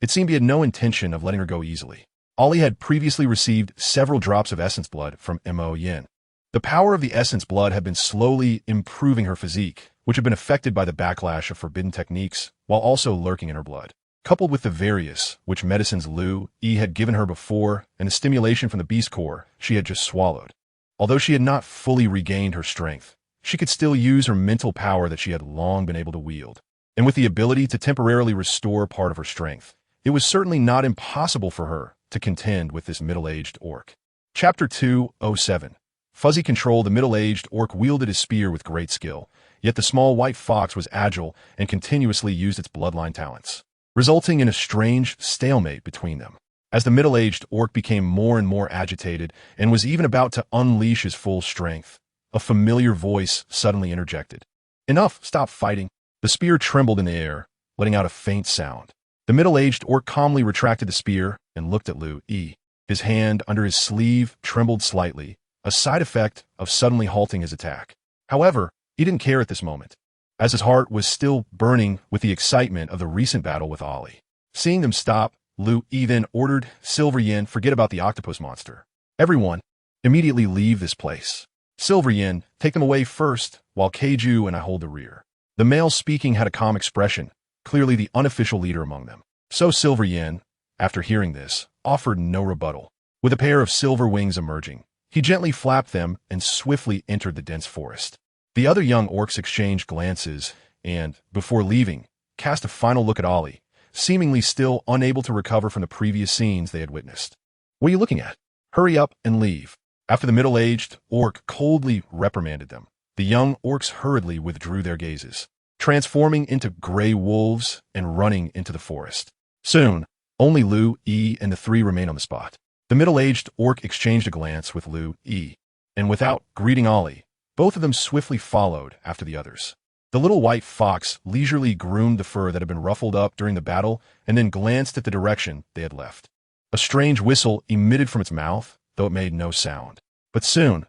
it seemed he had no intention of letting her go easily. Ollie had previously received several drops of essence blood from Mo Yin. The power of the essence blood had been slowly improving her physique, which had been affected by the backlash of forbidden techniques, while also lurking in her blood. Coupled with the various, which medicines Lu Yi had given her before, and the stimulation from the beast core she had just swallowed. Although she had not fully regained her strength, she could still use her mental power that she had long been able to wield. And with the ability to temporarily restore part of her strength, it was certainly not impossible for her to contend with this middle-aged orc. Chapter 207. Fuzzy Control. The middle-aged orc wielded his spear with great skill, yet the small white fox was agile and continuously used its bloodline talents, resulting in a strange stalemate between them. As the middle-aged orc became more and more agitated and was even about to unleash his full strength, a familiar voice suddenly interjected. Enough, stop fighting. The spear trembled in the air, letting out a faint sound. The middle-aged orc calmly retracted the spear and looked at Lu Yi. His hand under his sleeve trembled slightly, a side effect of suddenly halting his attack. However, he didn't care at this moment, as his heart was still burning with the excitement of the recent battle with Ollie. Seeing them stop, Lu Yi then ordered Silver Yin forget about the octopus monster. Everyone, immediately leave this place. Silver Yin, take them away first, while Keiju and I hold the rear. The male speaking had a calm expression, clearly the unofficial leader among them. So Silver Yin, after hearing this, offered no rebuttal. With a pair of silver wings emerging, he gently flapped them and swiftly entered the dense forest. The other young orcs exchanged glances and, before leaving, cast a final look at Ollie, seemingly still unable to recover from the previous scenes they had witnessed. What are you looking at? Hurry up and leave. After the middle-aged orc coldly reprimanded them, the young orcs hurriedly withdrew their gazes, transforming into gray wolves and running into the forest. Soon, only Lu Yi and the three remained on the spot. The middle-aged orc exchanged a glance with Lu Yi, and without greeting Ollie, both of them swiftly followed after the others. The little white fox leisurely groomed the fur that had been ruffled up during the battle and then glanced at the direction they had left. A strange whistle emitted from its mouth, though it made no sound. But soon,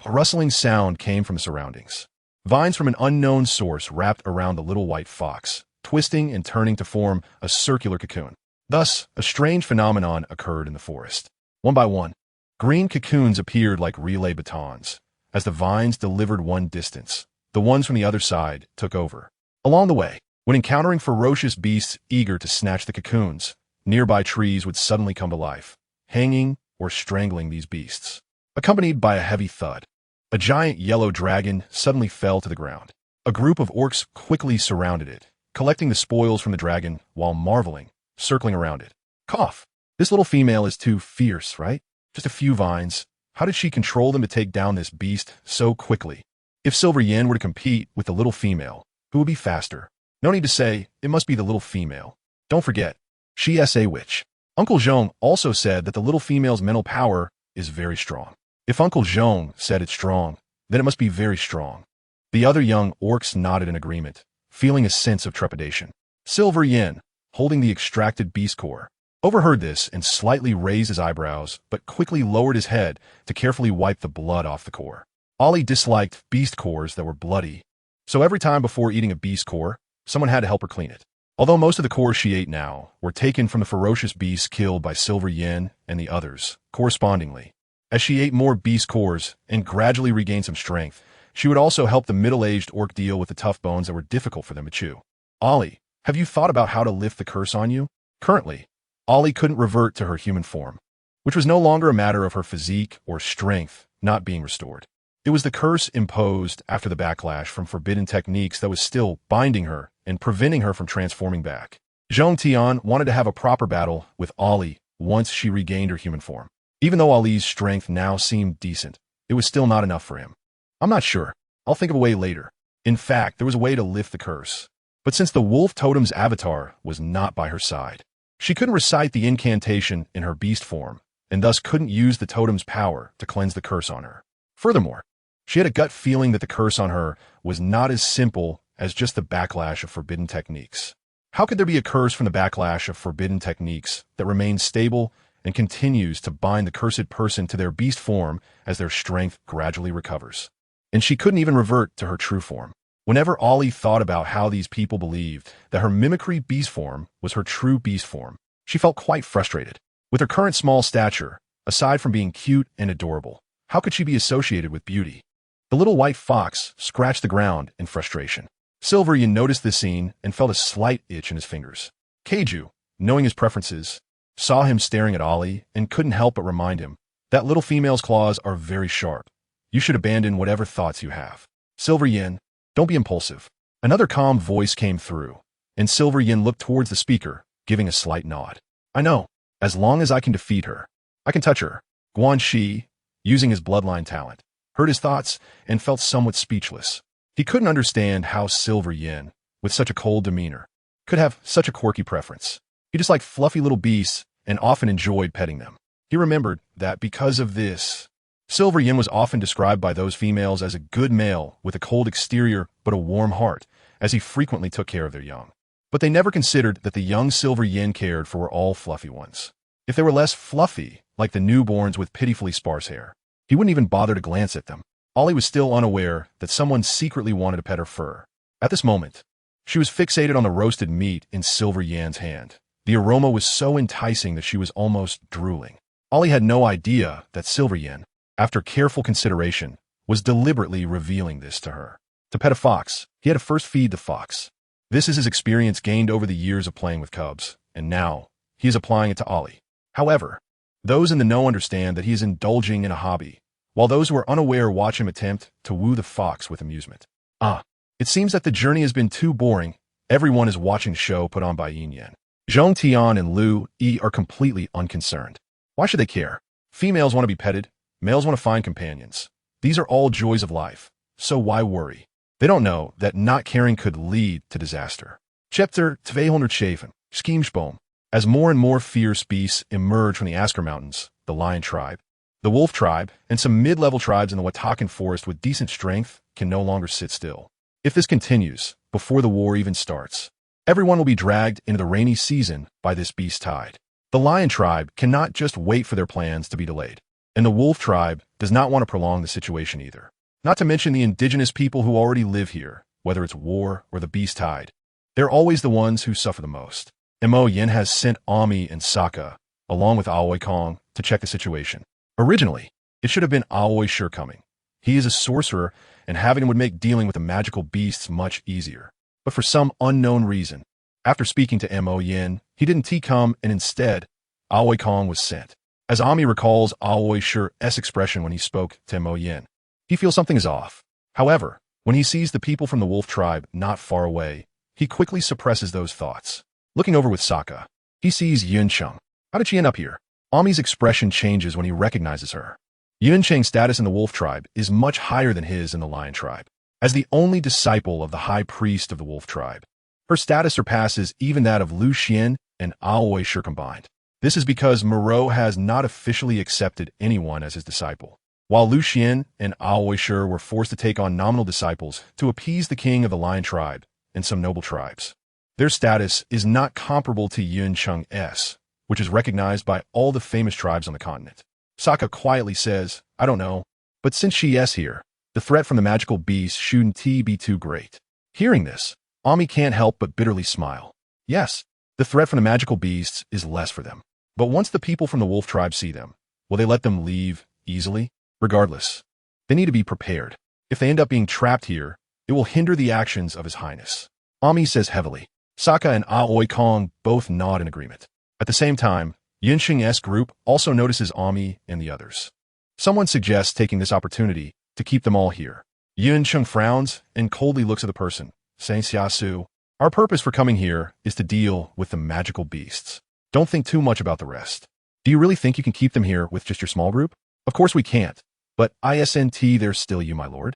a rustling sound came from the surroundings. Vines from an unknown source wrapped around the little white fox, twisting and turning to form a circular cocoon. Thus, a strange phenomenon occurred in the forest. One by one, green cocoons appeared like relay batons. As the vines delivered one distance, the ones from the other side took over. Along the way, when encountering ferocious beasts eager to snatch the cocoons, nearby trees would suddenly come to life, hanging or strangling these beasts. Accompanied by a heavy thud, a giant yellow dragon suddenly fell to the ground. A group of orcs quickly surrounded it, collecting the spoils from the dragon while marveling, circling around it. Cough. This little female is too fierce, right? Just a few vines. How did she control them to take down this beast so quickly? If Silver Yin were to compete with the little female, who would be faster? No need to say, it must be the little female. Don't forget, she is a witch. Uncle Zhong also said that the little female's mental power is very strong. If Uncle Zhong said it's strong, then it must be very strong. The other young orcs nodded in agreement, feeling a sense of trepidation. Silver Yin, holding the extracted beast core, overheard this and slightly raised his eyebrows, but quickly lowered his head to carefully wipe the blood off the core. Ollie disliked beast cores that were bloody, so every time before eating a beast core, someone had to help her clean it. Although most of the cores she ate now were taken from the ferocious beasts killed by Silver Yin and the others, correspondingly. As she ate more beast cores and gradually regained some strength, she would also help the middle-aged orc deal with the tough bones that were difficult for them to chew. Ollie, have you thought about how to lift the curse on you? Currently, Ollie couldn't revert to her human form, which was no longer a matter of her physique or strength not being restored. It was the curse imposed after the backlash from forbidden techniques that was still binding her and preventing her from transforming back. Zhong Tian wanted to have a proper battle with Ollie once she regained her human form. Even though Ollie's strength now seemed decent, it was still not enough for him. I'm not sure. I'll think of a way later. In fact, there was a way to lift the curse. But since the wolf totem's avatar was not by her side, she couldn't recite the incantation in her beast form, and thus couldn't use the totem's power to cleanse the curse on her. Furthermore, she had a gut feeling that the curse on her was not as simple as just the backlash of forbidden techniques. How could there be a curse from the backlash of forbidden techniques that remains stable and continues to bind the cursed person to their beast form as their strength gradually recovers? And she couldn't even revert to her true form. Whenever Ollie thought about how these people believed that her mimicry beast form was her true beast form, she felt quite frustrated. With her current small stature, aside from being cute and adorable, how could she be associated with beauty? The little white fox scratched the ground in frustration. Silver Yin noticed this scene and felt a slight itch in his fingers. Keiju, knowing his preferences, saw him staring at Ollie and couldn't help but remind him that little female's claws are very sharp. You should abandon whatever thoughts you have. Silver Yin, don't be impulsive. Another calm voice came through, and Silver Yin looked towards the speaker, giving a slight nod. I know. As long as I can defeat her, I can touch her. Guan Shi, using his bloodline talent, heard his thoughts and felt somewhat speechless. He couldn't understand how Silver Yin, with such a cold demeanor, could have such a quirky preference. He disliked fluffy little beasts and often enjoyed petting them. He remembered that because of this, Silver Yin was often described by those females as a good male with a cold exterior but a warm heart, as he frequently took care of their young. But they never considered that the young Silver Yin cared for were all fluffy ones. If they were less fluffy, like the newborns with pitifully sparse hair, he wouldn't even bother to glance at them. Ollie was still unaware that someone secretly wanted to pet her fur. At this moment, she was fixated on the roasted meat in Silver Yin's hand. The aroma was so enticing that she was almost drooling. Ollie had no idea that Silver Yin, after careful consideration, was deliberately revealing this to her. To pet a fox, he had to first feed the fox. This is his experience gained over the years of playing with cubs, and now he is applying it to Ollie. However, those in the know understand that he is indulging in a hobby, while those who are unaware watch him attempt to woo the fox with amusement. It seems that the journey has been too boring. Everyone is watching the show put on by Yin Yan. Zhong Tian and Lu Yi are completely unconcerned. Why should they care? Females want to be petted, males want to find companions. These are all joys of life, so why worry? They don't know that not caring could lead to disaster. Chapter 207, Schemesboom. As more and more fierce beasts emerge from the Asker Mountains, the lion tribe, the wolf tribe, and some mid-level tribes in the Watakan Forest with decent strength can no longer sit still. If this continues, before the war even starts, everyone will be dragged into the rainy season by this beast tide. The lion tribe cannot just wait for their plans to be delayed, and the wolf tribe does not want to prolong the situation either. Not to mention the indigenous people who already live here, whether it's war or the beast tide. They're always the ones who suffer the most. Mo Yin has sent Ami and Sokka, along with Aoi Kong, to check the situation. Originally, it should have been Aoi coming. He is a sorcerer, and having him would make dealing with the magical beasts much easier. But for some unknown reason, after speaking to Mo Yin, he didn't come, and instead, Aoi Kong was sent. As Ami recalls Aoi Shi's expression when he spoke to Mo Yin, he feels something is off. However, when he sees the people from the wolf tribe not far away, he quickly suppresses those thoughts. Looking over with Sokka, he sees Yuncheng. How did she end up here? Ami's expression changes when he recognizes her. Yuncheng's status in the wolf tribe is much higher than his in the lion tribe. As the only disciple of the high priest of the wolf tribe, her status surpasses even that of Lu Xian and Aoi combined. This is because Moreau has not officially accepted anyone as his disciple, while Lu Xian and Aoi were forced to take on nominal disciples to appease the king of the lion tribe and some noble tribes. Their status is not comparable to Yuncheng's, which is recognized by all the famous tribes on the continent. Sokka quietly says, I don't know, but since she is here, the threat from the magical beast shouldn't be too great. Hearing this, Ami can't help but bitterly smile. Yes, the threat from the magical beasts is less for them. But once the people from the wolf tribe see them, will they let them leave easily? Regardless, they need to be prepared. If they end up being trapped here, it will hinder the actions of His Highness. Ami says heavily. Sokka and Aoi Kong both nod in agreement. At the same time, Yuncheng's group also notices Ami and the others. Someone suggests taking this opportunity to keep them all here. Yuncheng frowns and coldly looks at the person, saying, Xiaosu, our purpose for coming here is to deal with the magical beasts. Don't think too much about the rest. Do you really think you can keep them here with just your small group? Of course we can't, but there's still you, my lord.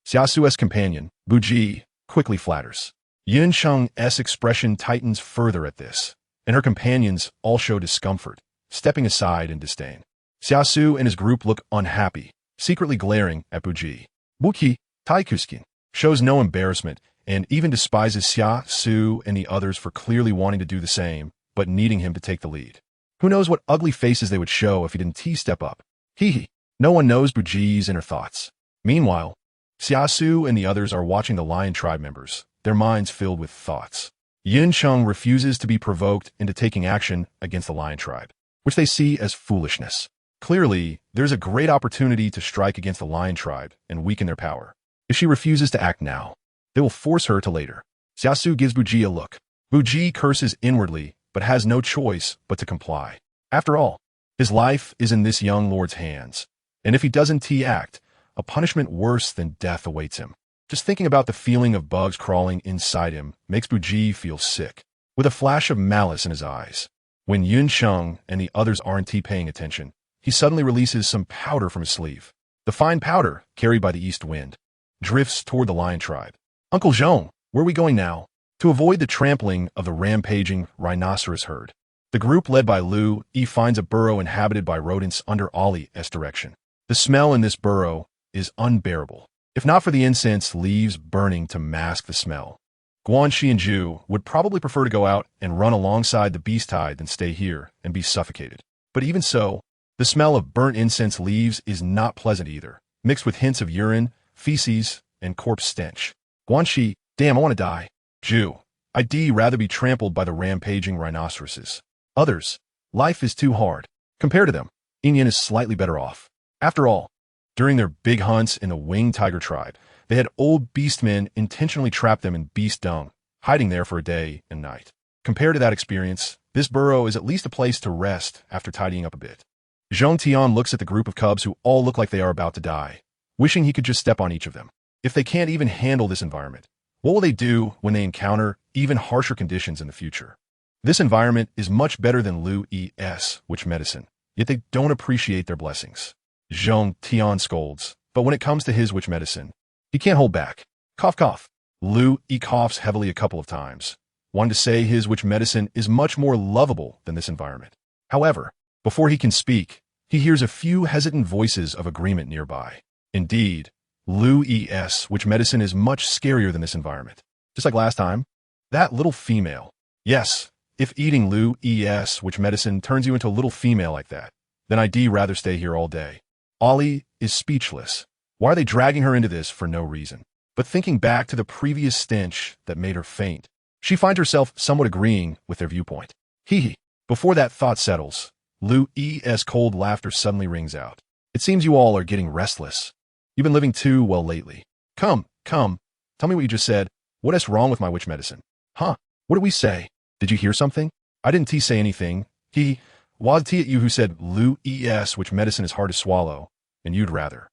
Xiaosu's companion, Buji, quickly flatters. Yuncheng's expression tightens further at this, and her companions all show discomfort, stepping aside in disdain. Xiaosu and his group look unhappy, secretly glaring at Buji. Buki, Taikuskin, shows no embarrassment and even despises Xiaosu and the others for clearly wanting to do the same, but needing him to take the lead. Who knows what ugly faces they would show if he didn't step up. Hee. No one knows Buji's inner thoughts. Meanwhile, Xiaosu and the others are watching the lion tribe members, their minds filled with thoughts. Yuncheng refuses to be provoked into taking action against the lion tribe, which they see as foolishness. Clearly, there's a great opportunity to strike against the lion tribe and weaken their power. If she refuses to act now, they will force her to later. Xiaosu gives Buji a look. Buji curses inwardly, but has no choice but to comply. After all, his life is in this young lord's hands, and if he doesn't act, a punishment worse than death awaits him. Just thinking about the feeling of bugs crawling inside him makes Buji feel sick, with a flash of malice in his eyes. When Yuncheng and the others aren't paying attention, he suddenly releases some powder from his sleeve. The fine powder, carried by the east wind, drifts toward the lion tribe. Uncle Zhong, where are we going now? To avoid the trampling of the rampaging rhinoceros herd, the group led by Lu Yi finds a burrow inhabited by rodents under Ollie's direction. The smell in this burrow is unbearable. If not for the incense leaves burning to mask the smell, Guanxi and Zhu would probably prefer to go out and run alongside the beast tide than stay here and be suffocated. But even so, the smell of burnt incense leaves is not pleasant either, mixed with hints of urine, feces, and corpse stench. Guanxi, damn, I want to die. Zhu, I'd rather be trampled by the rampaging rhinoceroses. Others, life is too hard. Compared to them, Inyan is slightly better off. After all, during their big hunts in the winged tiger tribe, they had old beastmen intentionally trap them in beast dung, hiding there for a day and night. Compared to that experience, this burrow is at least a place to rest after tidying up a bit. Zhong Tian looks at the group of cubs who all look like they are about to die, wishing he could just step on each of them. If they can't even handle this environment, what will they do when they encounter even harsher conditions in the future? This environment is much better than Lu-Es, witch medicine, yet they don't appreciate their blessings. Zhong Tian scolds, but when it comes to his witch medicine, he can't hold back. Cough, cough. Lu-E coughs heavily a couple of times, wanting to say his witch medicine is much more lovable than this environment. However, before he can speak, he hears a few hesitant voices of agreement nearby. Indeed, Lu-Es witch medicine is much scarier than this environment. Just like last time, that little female. Yes, if eating Lu-Es witch medicine turns you into a little female like that, then I'd rather stay here all day. Ollie is speechless. Why are they dragging her into this for no reason? But thinking back to the previous stench that made her faint, she finds herself somewhat agreeing with their viewpoint. Hee. Before that thought settles, Lu-Es cold laughter suddenly rings out. It seems you all are getting restless. You've been living too well lately. Come, tell me what you just said. What is wrong with my witch medicine? Huh? What did we say? Did you hear something? I didn't say anything. Was at you who said Lu-Es witch medicine is hard to swallow, and you'd rather.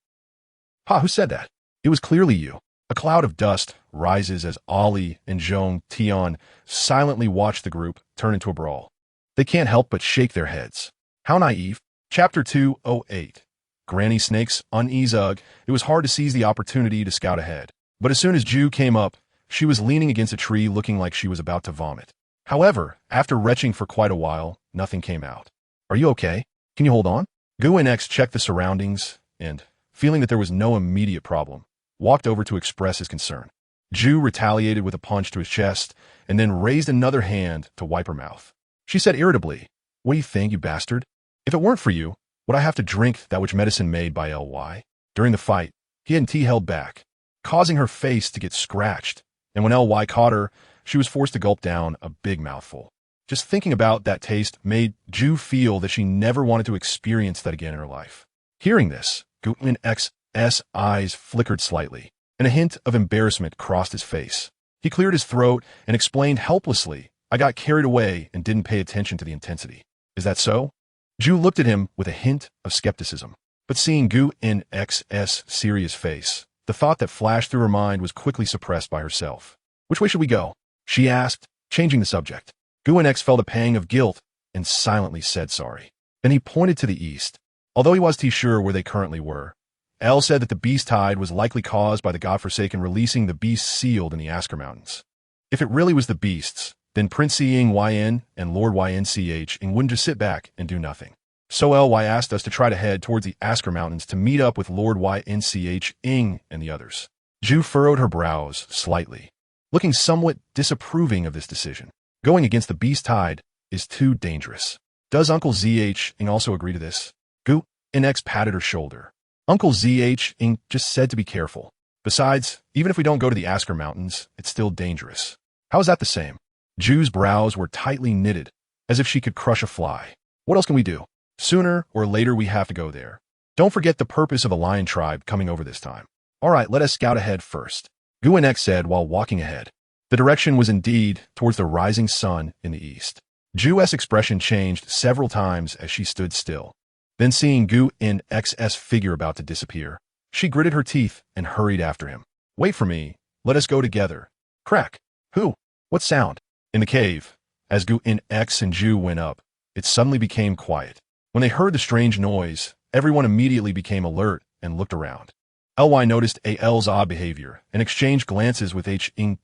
Ha, who said that? It was clearly you. A cloud of dust rises as Ollie and Zhong Tian silently watch the group turn into a brawl. They can't help but shake their heads. How naive. Chapter 208. Granny Snake's unease ugh. It was hard to seize the opportunity to scout ahead. But as soon as Ju came up, she was leaning against a tree looking like she was about to vomit. However, after retching for quite a while, nothing came out. Are you okay? Can you hold on? Gu-En-X checked the surroundings and, feeling that there was no immediate problem, walked over to express his concern. Ju retaliated with a punch to his chest and then raised another hand to wipe her mouth. She said irritably, "What do you think, you bastard? If it weren't for you, would I have to drink that which medicine made by Ly?" During the fight, he hadn't held back, causing her face to get scratched, and when Ly caught her, she was forced to gulp down a big mouthful. Just thinking about that taste made Ju feel that she never wanted to experience that again in her life. Hearing this, Gu-En-X's eyes flickered slightly, and a hint of embarrassment crossed his face. He cleared his throat and explained helplessly, "I got carried away and didn't pay attention to the intensity." Is that so? Ju looked at him with a hint of skepticism, but seeing Gu-En-X's serious face, the thought that flashed through her mind was quickly suppressed by herself. "Which way should we go?" she asked, changing the subject. Gu-En-X felt a pang of guilt and silently said sorry. Then he pointed to the east. Although he wasn't sure where they currently were, El said that the beast tide was likely caused by the godforsaken releasing the beasts sealed in the Asker Mountains. If it really was the beasts, then Prince Yn and Lord Ynch wouldn't just sit back and do nothing. So Ly asked us to try to head towards the Asker Mountains to meet up with Lord Ynch and the others. Ju furrowed her brows slightly, looking somewhat disapproving of this decision. Going against the beast tide is too dangerous. Does Uncle Zh also agree to this? Gu-En-X patted her shoulder. Uncle Zh just said to be careful. Besides, even if we don't go to the Asker Mountains, it's still dangerous. How is that the same? Ju's brows were tightly knitted, as if she could crush a fly. What else can we do? Sooner or later we have to go there. Don't forget the purpose of the lion tribe coming over this time. All right, let us scout ahead first, Gu-En-X said while walking ahead. The direction was indeed towards the rising sun in the east. Ju's expression changed several times as she stood still. Then seeing Gu-En-X's figure about to disappear, she gritted her teeth and hurried after him. "Wait for me. Let us go together." Crack. Who? What sound? In the cave, as Gu-En-X and Ju went up, it suddenly became quiet. When they heard the strange noise, everyone immediately became alert and looked around. Ly noticed Al's odd behavior and exchanged glances with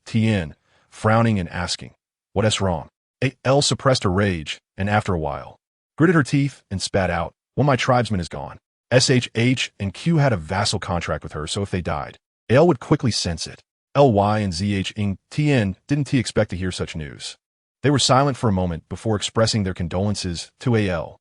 Tien, frowning and asking, "What's wrong?" Al suppressed her rage and after a while, gritted her teeth and spat out, "One of my tribesmen is gone. SHH and Q had a vassal contract with her, so if they died, Al would quickly sense it." Ly and Tien didn't expect to hear such news. They were silent for a moment before expressing their condolences to Al.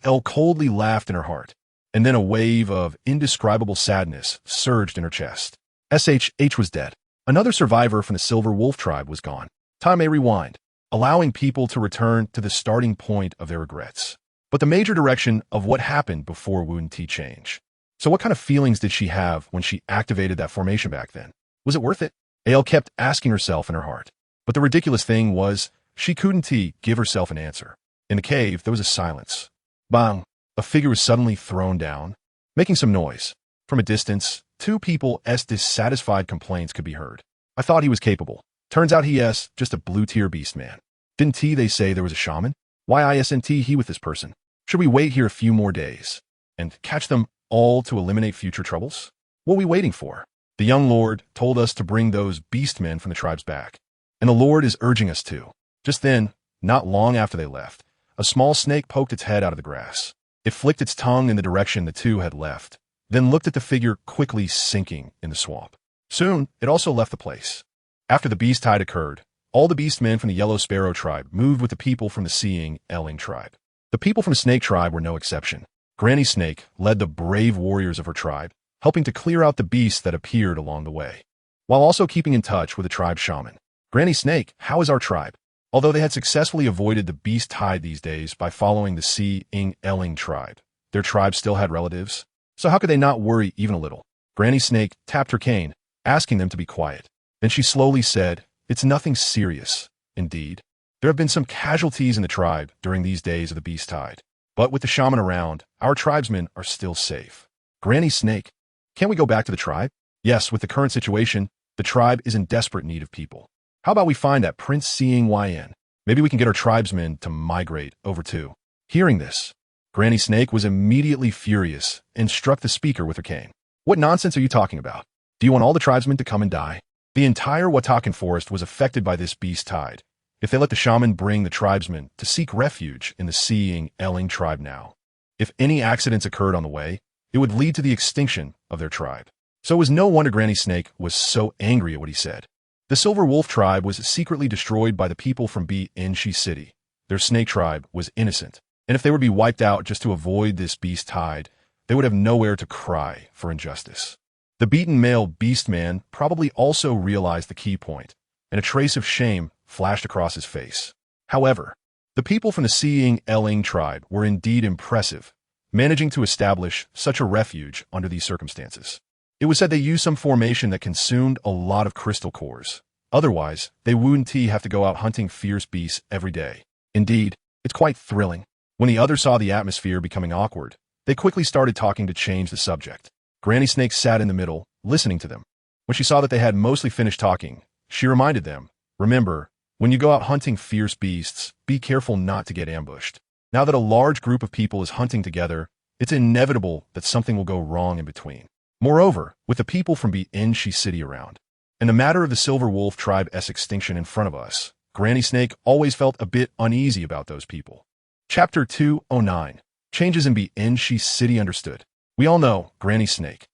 Al coldly laughed in her heart, and then a wave of indescribable sadness surged in her chest. SHH was dead. Another survivor from the Silver Wolf tribe was gone. time may rewind, allowing people to return to the starting point of their regrets. But the major direction of what happened before Wu Ti change. So what kind of feelings did she have when she activated that formation back then? Was it worth it? Ale kept asking herself in her heart. But the ridiculous thing was, she couldn't give herself an answer. In the cave, there was a silence. Bang! A figure was suddenly thrown down, making some noise. From a distance, two people's dissatisfied complaints could be heard. I thought he was capable. Turns out he's just a blue-tier beast man. Didn't they say there was a shaman? Why isn't he with this person? Should we wait here a few more days and catch them all to eliminate future troubles? What are we waiting for? The young lord told us to bring those beast men from the tribes back. And the lord is urging us to. Just then, not long after they left, a small snake poked its head out of the grass. It flicked its tongue in the direction the two had left, then looked at the figure quickly sinking in the swamp. Soon, it also left the place. After the beast tide occurred, all the beast men from the Yellow Sparrow tribe moved with the people from the Seeing Elling tribe. The people from the Snake tribe were no exception. Granny Snake led the brave warriors of her tribe, helping to clear out the beasts that appeared along the way, while also keeping in touch with the tribe shaman. Granny Snake, how is our tribe? Although they had successfully avoided the beast tide these days by following the Seeing Elling tribe, their tribe still had relatives. So how could they not worry even a little? Granny Snake tapped her cane, asking them to be quiet. Then she slowly said, "It's nothing serious. Indeed, there have been some casualties in the tribe during these days of the beast tide. But with the shaman around, our tribesmen are still safe." Granny Snake, can't we go back to the tribe? Yes, with the current situation, the tribe is in desperate need of people. How about we find that Prince Seeing Yn? Maybe we can get our tribesmen to migrate over too. Hearing this, Granny Snake was immediately furious and struck the speaker with her cane. What nonsense are you talking about? Do you want all the tribesmen to come and die? The entire Watakan Forest was affected by this beast tide. If they let the shaman bring the tribesmen to seek refuge in the Seeing Elling tribe now, if any accidents occurred on the way, it would lead to the extinction of their tribe. So it was no wonder Granny Snake was so angry at what he said. The Silver Wolf tribe was secretly destroyed by the people from Nshi City. Their snake tribe was innocent, and if they were to be wiped out just to avoid this beast tide, they would have nowhere to cry for injustice. The beaten male beast man probably also realized the key point, and a trace of shame flashed across his face. However, the people from the Seeing Elling tribe were indeed impressive, managing to establish such a refuge under these circumstances. It was said they used some formation that consumed a lot of crystal cores. Otherwise, they wouldn't have to go out hunting fierce beasts every day. Indeed, it's quite thrilling. When the others saw the atmosphere becoming awkward, they quickly started talking to change the subject. Granny Snake sat in the middle, listening to them. When she saw that they had mostly finished talking, she reminded them, "Remember, when you go out hunting fierce beasts, be careful not to get ambushed. Now that a large group of people is hunting together, it's inevitable that something will go wrong in between. Moreover, with the people from Nshi City around, and the matter of the Silver Wolf tribe's extinction in front of us, Granny Snake always felt a bit uneasy about those people." Chapter 209. Changes in Nshi City understood. We all know Granny Snake.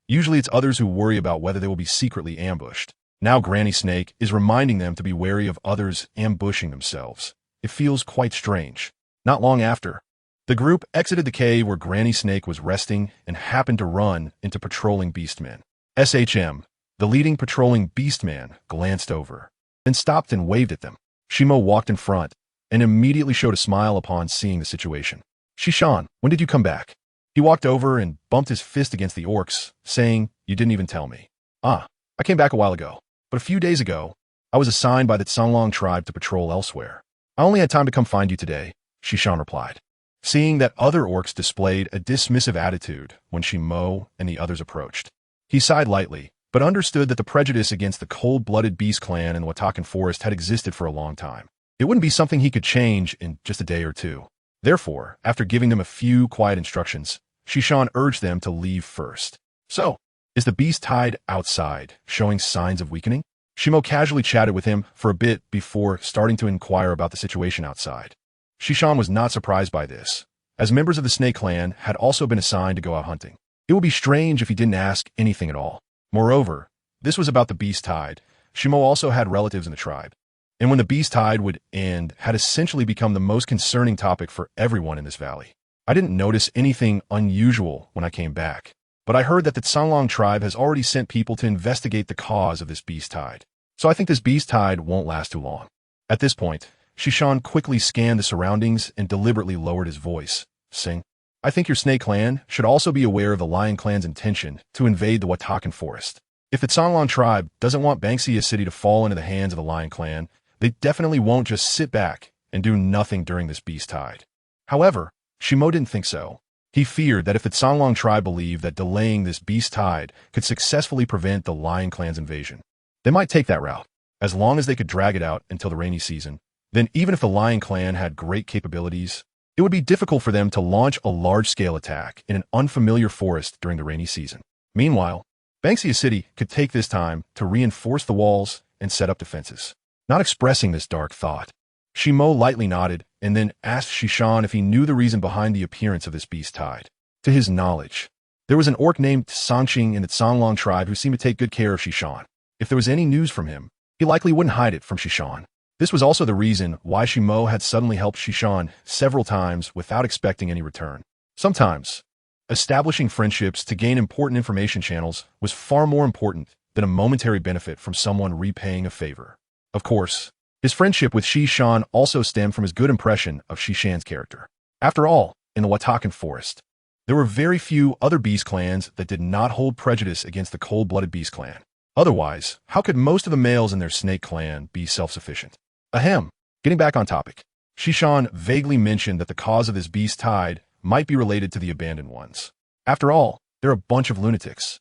Usually it's others who worry about whether they will be secretly ambushed. Now Granny Snake is reminding them to be wary of others ambushing themselves. It feels quite strange. Not long after, the group exited the cave where Granny Snake was resting and happened to run into patrolling beastmen. The leading patrolling beastman, glanced over, then stopped and waved at them. Shimo walked in front and immediately showed a smile upon seeing the situation. "Shishan, when did you come back?" He walked over and bumped his fist against the orcs, saying, "You didn't even tell me." "I came back a while ago, but a few days ago, I was assigned by the Tsanglong tribe to patrol elsewhere. I only had time to come find you today," Shishan replied. Seeing that other orcs displayed a dismissive attitude when Shimo and the others approached, he sighed lightly, but understood that the prejudice against the cold-blooded beast clan in the Watakan Forest had existed for a long time. It wouldn't be something he could change in just a day or two. Therefore, after giving them a few quiet instructions, Shishan urged them to leave first. "So, is the beast tide outside showing signs of weakening?" Shimo casually chatted with him for a bit before starting to inquire about the situation outside. Shishan was not surprised by this, as members of the Snake clan had also been assigned to go out hunting. It would be strange if he didn't ask anything at all. Moreover, this was about the beast tide. Shimo also had relatives in the tribe, and when the beast tide would end had essentially become the most concerning topic for everyone in this valley. "I didn't notice anything unusual when I came back, but I heard that the Tsanglong tribe has already sent people to investigate the cause of this beast tide. So I think this beast tide won't last too long. At this point, Shishan quickly scanned the surroundings and deliberately lowered his voice, saying, I think your snake clan should also be aware of the lion clan's intention to invade the Watakan Forest. If the Songlong tribe doesn't want Banksia City to fall into the hands of the lion clan, they definitely won't just sit back and do nothing during this beast tide. However, Shimo didn't think so. He feared that if the Songlong tribe believed that delaying this beast tide could successfully prevent the lion clan's invasion, they might take that route. As long as they could drag it out until the rainy season, then even if the lion clan had great capabilities, it would be difficult for them to launch a large-scale attack in an unfamiliar forest during the rainy season. Meanwhile, Banksia City could take this time to reinforce the walls and set up defenses. Not expressing this dark thought, Shimo lightly nodded and then asked Shishan if he knew the reason behind the appearance of this beast tide. To his knowledge, there was an orc named Sangqing in the Songlong tribe who seemed to take good care of Shishan. If there was any news from him, he likely wouldn't hide it from Shishan. This was also the reason why Shimo had suddenly helped Shishan several times without expecting any return. Sometimes, establishing friendships to gain important information channels was far more important than a momentary benefit from someone repaying a favor. Of course, his friendship with Shishan also stemmed from his good impression of Shishan's character. After all, in the Watakan Forest, there were very few other beast clans that did not hold prejudice against the cold-blooded beast clan. Otherwise, how could most of the males in their snake clan be self-sufficient? Ahem. Getting back on topic, Shishan vaguely mentioned that the cause of this beast tide might be related to the abandoned ones. After all, they're a bunch of lunatics.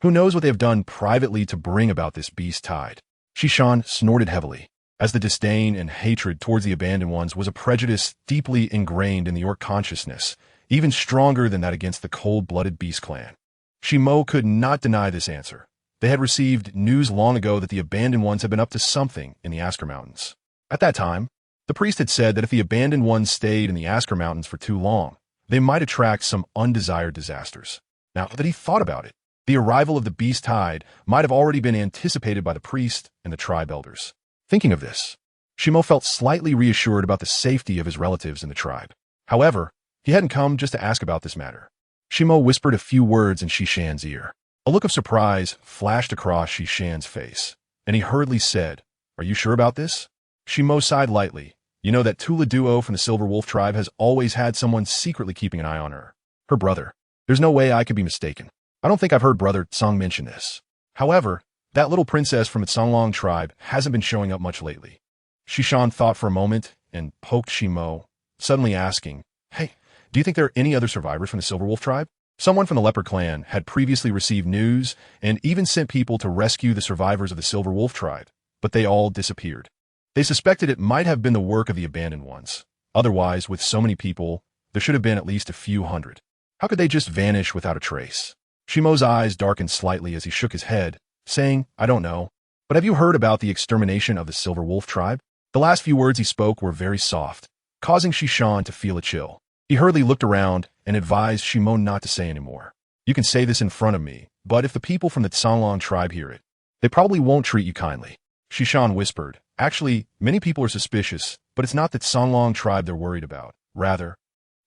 Who knows what they have done privately to bring about this beast tide? Shishan snorted heavily, as the disdain and hatred towards the abandoned ones was a prejudice deeply ingrained in the orc consciousness, even stronger than that against the cold-blooded beast clan. Shimo could not deny this answer. They had received news long ago that the abandoned ones had been up to something in the Asker Mountains. At that time, the priest had said that if the abandoned ones stayed in the Asker Mountains for too long, they might attract some undesired disasters. Now that he thought about it, the arrival of the beast tide might have already been anticipated by the priest and the tribe elders. Thinking of this, Shimo felt slightly reassured about the safety of his relatives in the tribe. However, he hadn't come just to ask about this matter. Shimo whispered a few words in Shishan's ear. A look of surprise flashed across Shishan's face, and he hurriedly said, Are you sure about this? Shimo sighed lightly. You know that Tuladu from the Silver Wolf tribe has always had someone secretly keeping an eye on her. Her brother. There's no way I could be mistaken. I don't think I've heard Brother Tsong mention this. However, that little princess from the Songlong tribe hasn't been showing up much lately. Shishan thought for a moment and poked Shimo, suddenly asking, Hey, do you think there are any other survivors from the Silver Wolf tribe? Someone from the Leper clan had previously received news and even sent people to rescue the survivors of the Silver Wolf tribe, but they all disappeared. They suspected it might have been the work of the abandoned ones. Otherwise, with so many people, there should have been at least a few hundred. How could they just vanish without a trace? Shimo's eyes darkened slightly as he shook his head, saying, I don't know, but have you heard about the extermination of the Silver Wolf tribe? The last few words he spoke were very soft, causing Shishan to feel a chill. He hurriedly looked around and advised Shimo not to say anymore. You can say this in front of me, but if the people from the Songlong tribe hear it, they probably won't treat you kindly. Shishan whispered, Actually, many people are suspicious, but it's not the Songlong tribe they're worried about. Rather,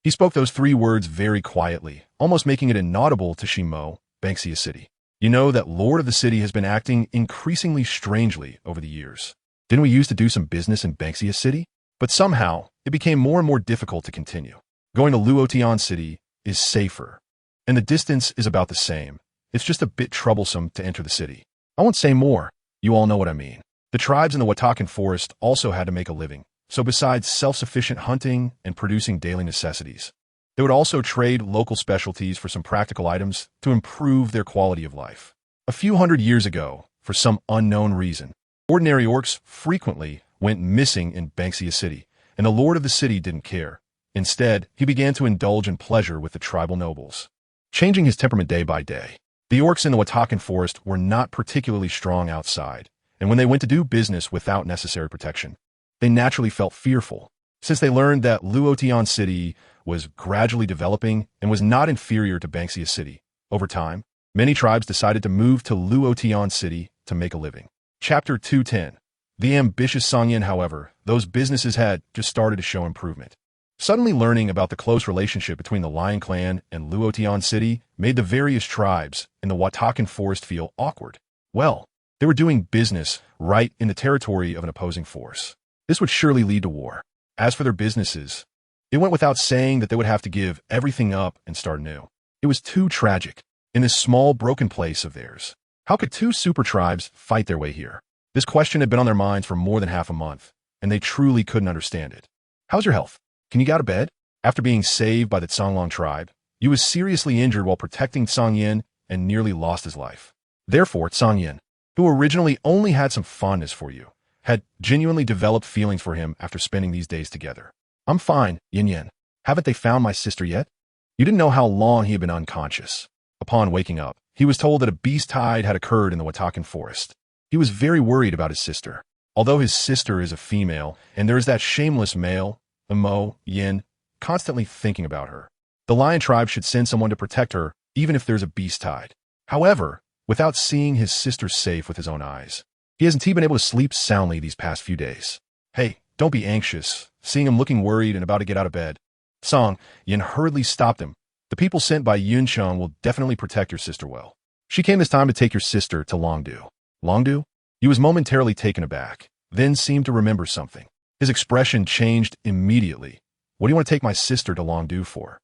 he spoke those 3 words very quietly, almost making it inaudible to Shimo, Banksia City. You know that Lord of the City has been acting increasingly strangely over the years. Didn't we used to do some business in Banksia City? But somehow, it became more and more difficult to continue. Going to Luotian City is safer, and the distance is about the same. It's just a bit troublesome to enter the city. I won't say more. You all know what I mean. The tribes in the Watakan Forest also had to make a living, so besides self-sufficient hunting and producing daily necessities, they would also trade local specialties for some practical items to improve their quality of life. A few hundred years ago, for some unknown reason, ordinary orcs frequently went missing in Banksia City, and the lord of the city didn't care. Instead, he began to indulge in pleasure with the tribal nobles, changing his temperament day by day. The orcs in the Watakan Forest were not particularly strong outside, and when they went to do business without necessary protection, they naturally felt fearful, since they learned that Luotian City was gradually developing and was not inferior to Banksia City. Over time, many tribes decided to move to Luotian City to make a living. Chapter 210. The ambitious Songyan, however, those businesses had just started to show improvement. Suddenly learning about the close relationship between the Lion Clan and Luotian City made the various tribes in the Watakan Forest feel awkward. Well, They were doing business right in the territory of an opposing force. This would surely lead to war. As for their businesses, it went without saying that they would have to give everything up and start anew. It was too tragic. In this small, broken place of theirs, how could two super tribes fight their way here? This question had been on their minds for more than half a month, and they truly couldn't understand it. How's your health? Can you get out of bed? After being saved by the Songlong tribe, Yu was seriously injured while protecting Song Yin and nearly lost his life. Therefore, Song Yin, who originally only had some fondness for you, had genuinely developed feelings for him after spending these days together. I'm fine, Yin Yin. Haven't they found my sister yet? You didn't know how long he had been unconscious. Upon waking up, he was told that a beast tide had occurred in the Watakan Forest. He was very worried about his sister. Although his sister is a female, and there is that shameless male, Mo, Yin, constantly thinking about her. The lion tribe should send someone to protect her, even if there's a beast tide. However, without seeing his sister safe with his own eyes, he hasn't been able to sleep soundly these past few days. Hey, don't be anxious, seeing him looking worried and about to get out of bed. Song Yin hurriedly stopped him. The people sent by Yun Cheng will definitely protect your sister well. She came this time to take your sister to Longdu. Longdu? He was momentarily taken aback, then seemed to remember something. His expression changed immediately. What do you want to take my sister to Longdu for?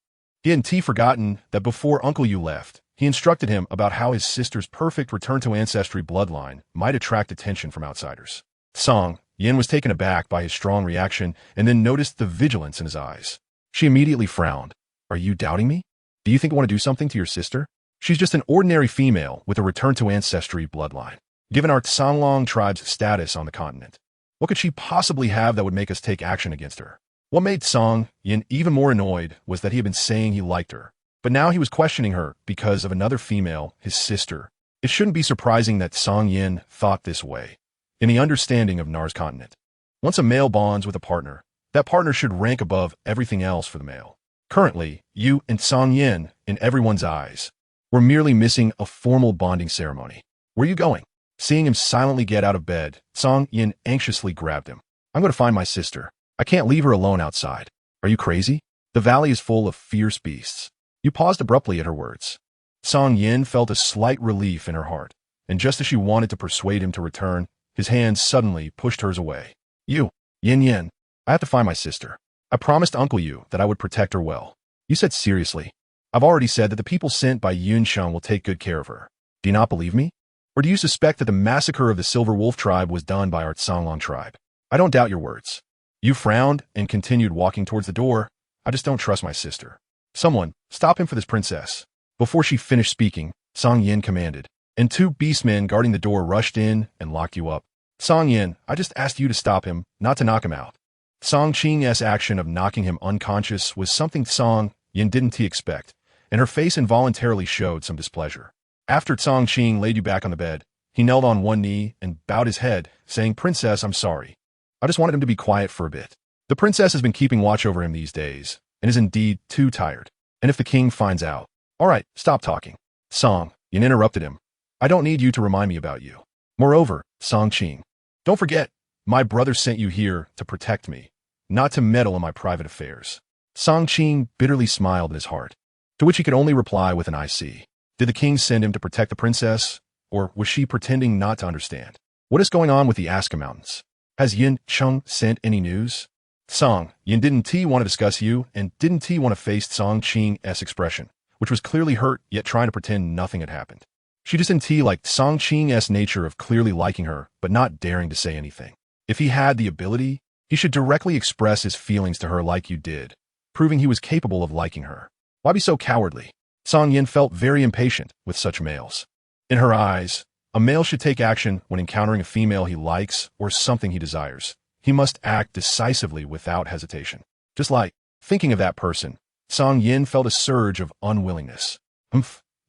He hadn't forgotten that before Uncle Yu left, he instructed him about how his sister's perfect return to ancestry bloodline might attract attention from outsiders. Song Yin was taken aback by his strong reaction and then noticed the vigilance in his eyes. She immediately frowned. Are you doubting me? Do you think I want to do something to your sister? She's just an ordinary female with a return to ancestry bloodline. Given our Songlong tribe's status on the continent, what could she possibly have that would make us take action against her? What made Song Yin even more annoyed was that he had been saying he liked her, but now he was questioning her because of another female, his sister. It shouldn't be surprising that Song Yin thought this way. In the understanding of Nar's continent, once a male bonds with a partner, that partner should rank above everything else for the male. Currently, Yu and Song Yin, in everyone's eyes, were merely missing a formal bonding ceremony. Where are you going? Seeing him silently get out of bed, Song Yin anxiously grabbed him. I'm going to find my sister. I can't leave her alone outside. Are you crazy? The valley is full of fierce beasts. You paused abruptly at her words. Song Yin felt a slight relief in her heart, and just as she wanted to persuade him to return, his hand suddenly pushed hers away. You, Yin, I have to find my sister. I promised Uncle Yu that I would protect her well. You said seriously. I've already said that the people sent by Yun Sheng will take good care of her. Do you not believe me? Or do you suspect that the massacre of the Silver Wolf tribe was done by our Songlong tribe? I don't doubt your words. You frowned and continued walking towards the door. I just don't trust my sister. Someone, stop him for this princess. Before she finished speaking, Song Yin commanded, and two beastmen guarding the door rushed in and locked you up. Song Yin, I just asked you to stop him, not to knock him out. Song Qing's action of knocking him unconscious was something Song Yin didn't expect, and her face involuntarily showed some displeasure. After Song Qing laid you back on the bed, he knelt on one knee and bowed his head, saying, Princess, I'm sorry. I just wanted him to be quiet for a bit. The princess has been keeping watch over him these days, and is indeed too tired. And if the king finds out... All right, stop talking. Song Yin interrupted him. I don't need you to remind me about you. Moreover, Song Qing, don't forget, my brother sent you here to protect me, not to meddle in my private affairs. Song Qing bitterly smiled in his heart, to which he could only reply with an I see. Did the king send him to protect the princess, or was she pretending not to understand? What is going on with the Aska Mountains? Has Yin Cheng sent any news? Song Yin didn't want to discuss you, and didn't want to face Song Qing's expression, which was clearly hurt, yet trying to pretend nothing had happened. She just didn't like Song Qing's nature of clearly liking her, but not daring to say anything. If he had the ability, he should directly express his feelings to her like you did, proving he was capable of liking her. Why be so cowardly? Song Yin felt very impatient with such males. In her eyes, a male should take action when encountering a female he likes or something he desires. He must act decisively without hesitation. Just like thinking of that person, Song Yin felt a surge of unwillingness.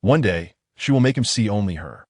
One day, she will make him see only her.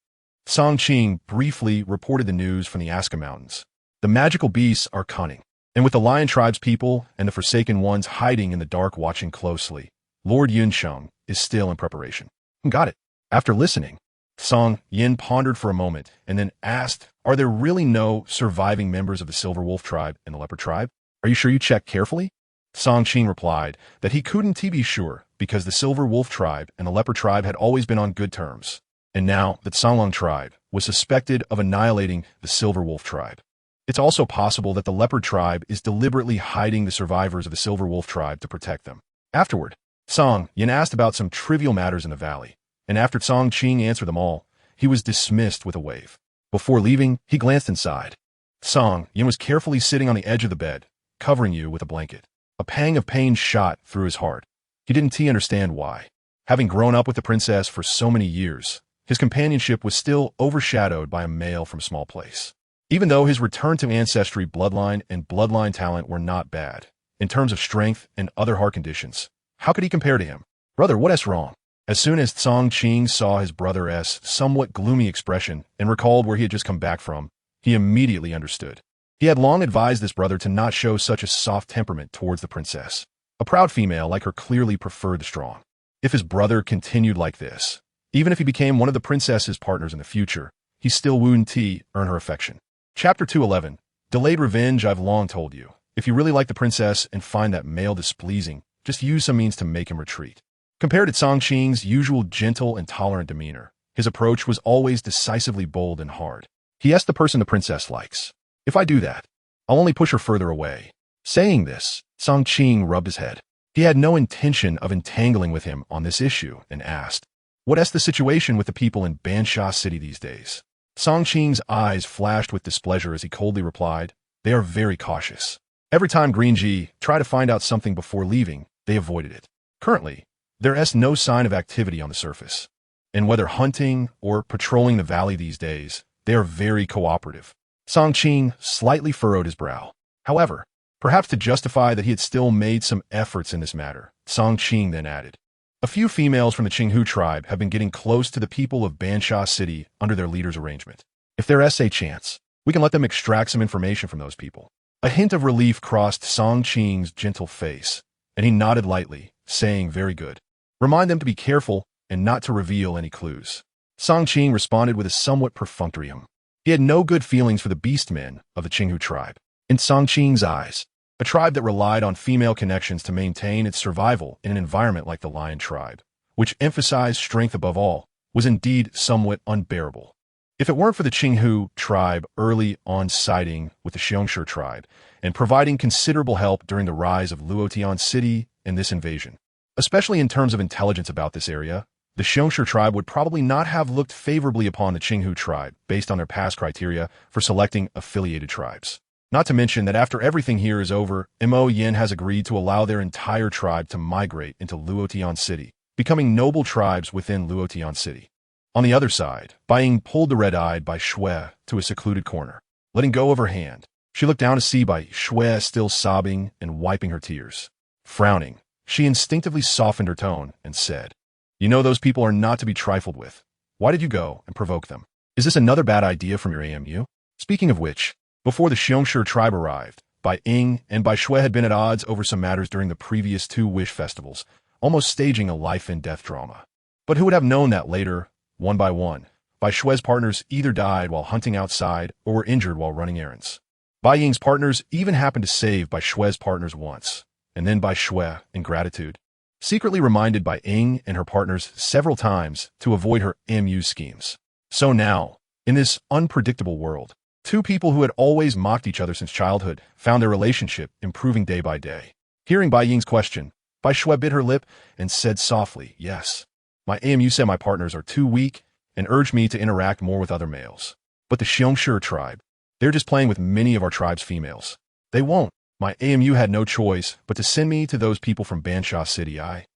Song Qing briefly reported the news from the Aska Mountains. The magical beasts are cunning, and with the Lion Tribe's people and the Forsaken Ones hiding in the dark watching closely, Lord Yun Sheng is still in preparation. Got it. After listening, Song Yin pondered for a moment and then asked, are there really no surviving members of the Silver Wolf tribe and the Leopard tribe? Are you sure you checked carefully? Song Qing replied that he couldn't be sure because the Silver Wolf tribe and the Leopard tribe had always been on good terms. And now that Songlong tribe was suspected of annihilating the Silver Wolf tribe. It's also possible that the Leopard tribe is deliberately hiding the survivors of the Silver Wolf tribe to protect them. Afterward, Song Yin asked about some trivial matters in the valley, and after Song Qing answered them all, he was dismissed with a wave. Before leaving, he glanced inside. Song Yin was carefully sitting on the edge of the bed, covering you with a blanket. A pang of pain shot through his heart. He didn't understand why. Having grown up with the princess for so many years, his companionship was still overshadowed by a male from a small place. Even though his return to ancestry bloodline and bloodline talent were not bad, in terms of strength and other heart conditions, how could he compare to him? Brother, what's wrong? As soon as Song Qing saw his brother's somewhat gloomy expression and recalled where he had just come back from, he immediately understood. He had long advised this brother to not show such a soft temperament towards the princess. A proud female like her clearly preferred the strong. If his brother continued like this, even if he became one of the princess's partners in the future, he still wouldn't earn her affection. Chapter 211. Delayed revenge. I've long told you, if you really like the princess and find that male displeasing, just use some means to make him retreat. Compared to Song Qing's usual gentle and tolerant demeanor, his approach was always decisively bold and hard. He asked the person the princess likes. If I do that, I'll only push her further away. Saying this, Song Qing rubbed his head. He had no intention of entangling with him on this issue and asked, "What's the situation with the people in Bansha City these days?" Song Qing's eyes flashed with displeasure as he coldly replied, "They are very cautious. Every time Green Ji tried to find out something before leaving, they avoided it. Currently, there is no sign of activity on the surface. And whether hunting or patrolling the valley these days, they are very cooperative." Song Qing slightly furrowed his brow. However, perhaps to justify that he had still made some efforts in this matter, Song Qing then added, "A few females from the Qinghu tribe have been getting close to the people of Bansha City under their leader's arrangement. If there is a chance, we can let them extract some information from those people." A hint of relief crossed Song Qing's gentle face, and he nodded lightly, saying, "Very good. Remind them to be careful and not to reveal any clues." Song Qing responded with a somewhat perfunctory hum. He had no good feelings for the beastmen of the Qinghu tribe. In Song Qing's eyes, a tribe that relied on female connections to maintain its survival in an environment like the Lion tribe, which emphasized strength above all, was indeed somewhat unbearable. If it weren't for the Qinghu tribe early on siding with the Xiongshi tribe and providing considerable help during the rise of Luotian City and this invasion, especially in terms of intelligence about this area, the Xiongshi tribe would probably not have looked favorably upon the Qinghu tribe based on their past criteria for selecting affiliated tribes. Not to mention that after everything here is over, Mo Yin has agreed to allow their entire tribe to migrate into Luotian City, becoming noble tribes within Luotian City. On the other side, Bai Ying pulled the red-eyed Bai Shui to a secluded corner. Letting go of her hand, she looked down to see Bai Shui still sobbing and wiping her tears. Frowning, she instinctively softened her tone and said, "You know those people are not to be trifled with. Why did you go and provoke them? Is this another bad idea from your AMU? Speaking of which, before the Xiongshi tribe arrived, Bai Ying and Bai Shui had been at odds over some matters during the previous 2 wish festivals, almost staging a life-and-death drama. But who would have known that later, one by one, Bai Shui's partners either died while hunting outside or were injured while running errands. Bai Ying's partners even happened to save Bai Shui's partners once, and then Bai Shui, in gratitude, secretly reminded Bai Ying and her partners several times to avoid her AMU schemes. So now, in this unpredictable world, 2 people who had always mocked each other since childhood found their relationship improving day by day. Hearing Bai Ying's question, Bai Shui bit her lip and said softly, "Yes. My AMU said my partners are too weak and urged me to interact more with other males. But the Xiongshi tribe, they're just playing with many of our tribe's females. They won't. My AMU had no choice but to send me to those people from Bansha City. But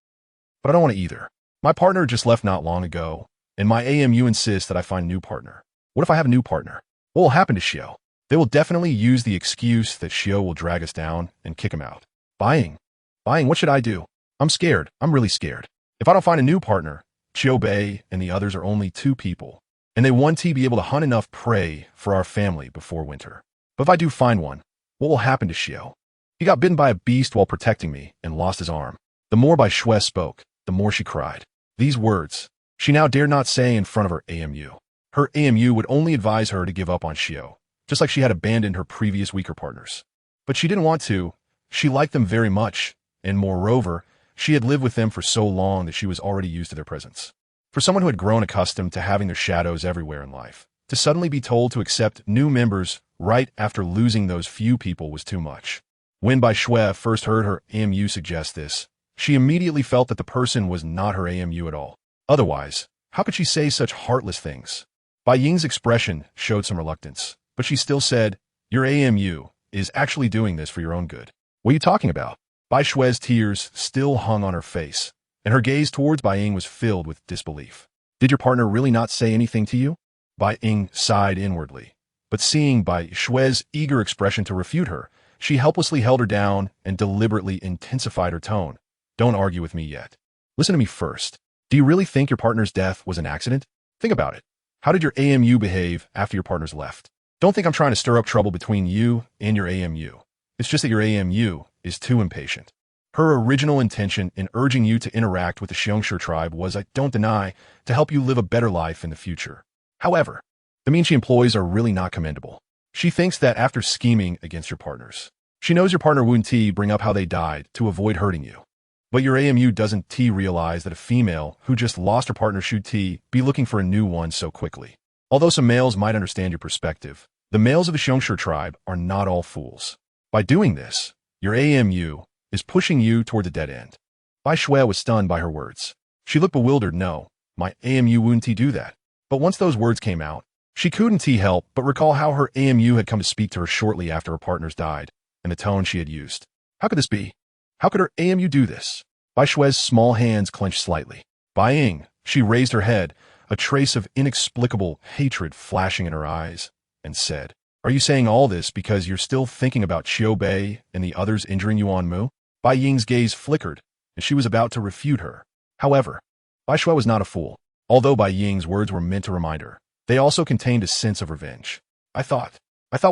I don't want to either. My partner just left not long ago, and my AMU insists that I find a new partner. What if I have a new partner? What will happen to Xiao? They will definitely use the excuse that Xiao will drag us down and kick him out. Buying, what should I do? I'm scared. I'm really scared. If I don't find a new partner, Qiu Bei and the others are only 2 people, and they want to be able to hunt enough prey for our family before winter. But if I do find one, what will happen to Xiao? He got bitten by a beast while protecting me and lost his arm." The more Bai Shui spoke, the more she cried. These words, she now dared not say in front of her AMU. Her AMU would only advise her to give up on Xiao, just like she had abandoned her previous weaker partners. But she didn't want to. She liked them very much, and moreover, she had lived with them for so long that she was already used to their presence. For someone who had grown accustomed to having their shadows everywhere in life, to suddenly be told to accept new members right after losing those few people was too much. When Bai Shui first heard her AMU suggest this, she immediately felt that the person was not her AMU at all. Otherwise, how could she say such heartless things? Bai Ying's expression showed some reluctance, but she still said, "Your AMU is actually doing this for your own good." "What are you talking about?" Bai Shui's tears still hung on her face, and her gaze towards Bai Ying was filled with disbelief. "Did your partner really not say anything to you?" Bai Ying sighed inwardly, but seeing Bai Shui's eager expression to refute her, she helplessly held her down and deliberately intensified her tone. "Don't argue with me yet. Listen to me first. Do you really think your partner's death was an accident? Think about it. How did your AMU behave after your partner's left? Don't think I'm trying to stir up trouble between you and your AMU. It's just that your AMU is too impatient. Her original intention in urging you to interact with the Xiongshi tribe was, I don't deny, to help you live a better life in the future. However, the means she employs are really not commendable. She thinks that after scheming against your partners, she knows your partner wouldn't bring up how they died to avoid hurting you. But your AMU doesn't realize that a female who just lost her partner should be looking for a new one so quickly. Although some males might understand your perspective, the males of the Xiongshi tribe are not all fools. By doing this, your AMU is pushing you toward the dead end." Bai Shui was stunned by her words. She looked bewildered. "No, my AMU wouldn't do that." But once those words came out, she couldn't help but recall how her AMU had come to speak to her shortly after her partners died, and the tone she had used. How could this be? How could her AMU do this? Bai Shui's small hands clenched slightly. Bai Ying, she raised her head, a trace of inexplicable hatred flashing in her eyes, and said, "Are you saying all this because you're still thinking about Qiu Bei and the others injuring you on Mu?" Bai Ying's gaze flickered, and she was about to refute her. However, Bai Shui was not a fool. Although Bai Ying's words were meant to remind her, they also contained a sense of revenge. I thought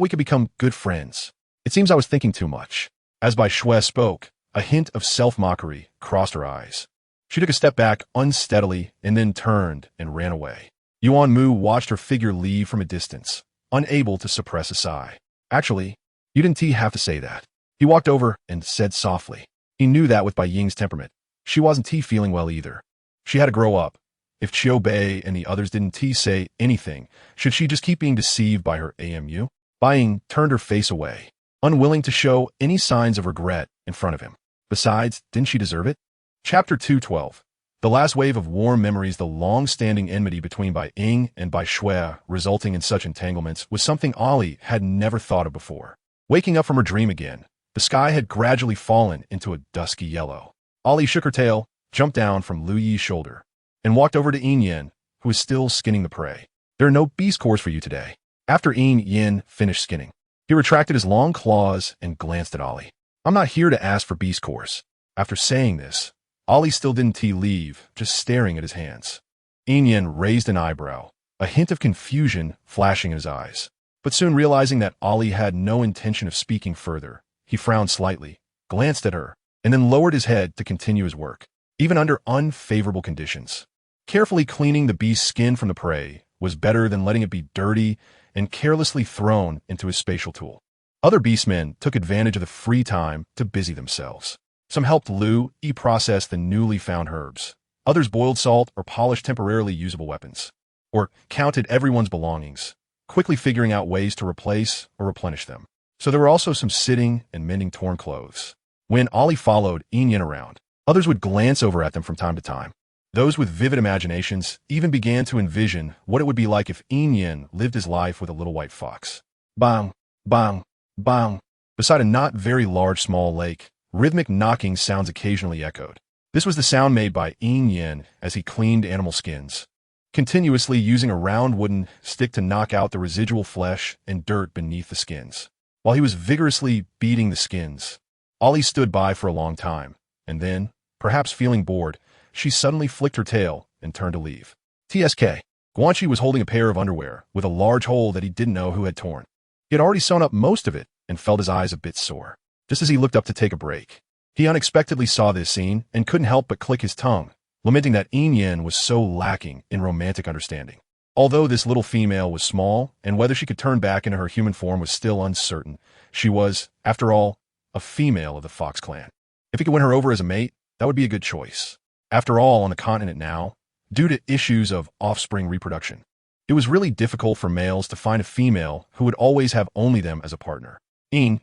we could become good friends. It seems I was thinking too much." As Bai Shui spoke, a hint of self-mockery crossed her eyes. She took a step back unsteadily and then turned and ran away. Yuan Mu watched her figure leave from a distance, unable to suppress a sigh. "Actually, you didn't have to say that." He walked over and said softly. He knew that with Bai Ying's temperament, she wasn't feeling well either. She had to grow up. If Qiu Bei and the others didn't say anything, should she just keep being deceived by her AMU? Bai Ying turned her face away, unwilling to show any signs of regret in front of him. Besides, didn't she deserve it? Chapter 212. The last wave of warm memories. The long-standing enmity between Bai Ying and Bai Shui resulting in such entanglements was something Ali had never thought of before. Waking up from her dream again, the sky had gradually fallen into a dusky yellow. Ali shook her tail, jumped down from Lu Yi's shoulder, and walked over to Yin Yin, who was still skinning the prey. "There are no beast cores for you today." After Yin Yin finished skinning, he retracted his long claws and glanced at Ali. "I'm not here to ask for beast cores." After saying this, Ali still didn't leave, just staring at his hands. Yin Yin raised an eyebrow, a hint of confusion flashing in his eyes. But soon realizing that Ali had no intention of speaking further, he frowned slightly, glanced at her, and then lowered his head to continue his work, even under unfavorable conditions. Carefully cleaning the beast's skin from the prey was better than letting it be dirty and carelessly thrown into his spatial tool. Other beastmen took advantage of the free time to busy themselves. Some helped Lu Yi process the newly found herbs. Others boiled salt or polished temporarily usable weapons, or counted everyone's belongings, quickly figuring out ways to replace or replenish them. So there were also some sitting and mending torn clothes. When Ali followed Yin Yin around, others would glance over at them from time to time. Those with vivid imaginations even began to envision what it would be like if Yin Yin lived his life with a little white fox. Bang, bang, bang. Beside a not very large small lake, rhythmic knocking sounds occasionally echoed. This was the sound made by Yin Yin as he cleaned animal skins, continuously using a round wooden stick to knock out the residual flesh and dirt beneath the skins. While he was vigorously beating the skins, Ali stood by for a long time, and then, perhaps feeling bored, she suddenly flicked her tail and turned to leave. TSK. Guanxi was holding a pair of underwear with a large hole that he didn't know who had torn. He had already sewn up most of it and felt his eyes a bit sore. Just as he looked up to take a break, he unexpectedly saw this scene and couldn't help but click his tongue, lamenting that Yin Yin was so lacking in romantic understanding. Although this little female was small, and whether she could turn back into her human form was still uncertain, she was, after all, a female of the Fox clan. If he could win her over as a mate, that would be a good choice. After all, on the continent now, due to issues of offspring reproduction. It was really difficult for males to find a female who would always have only them as a partner. Yin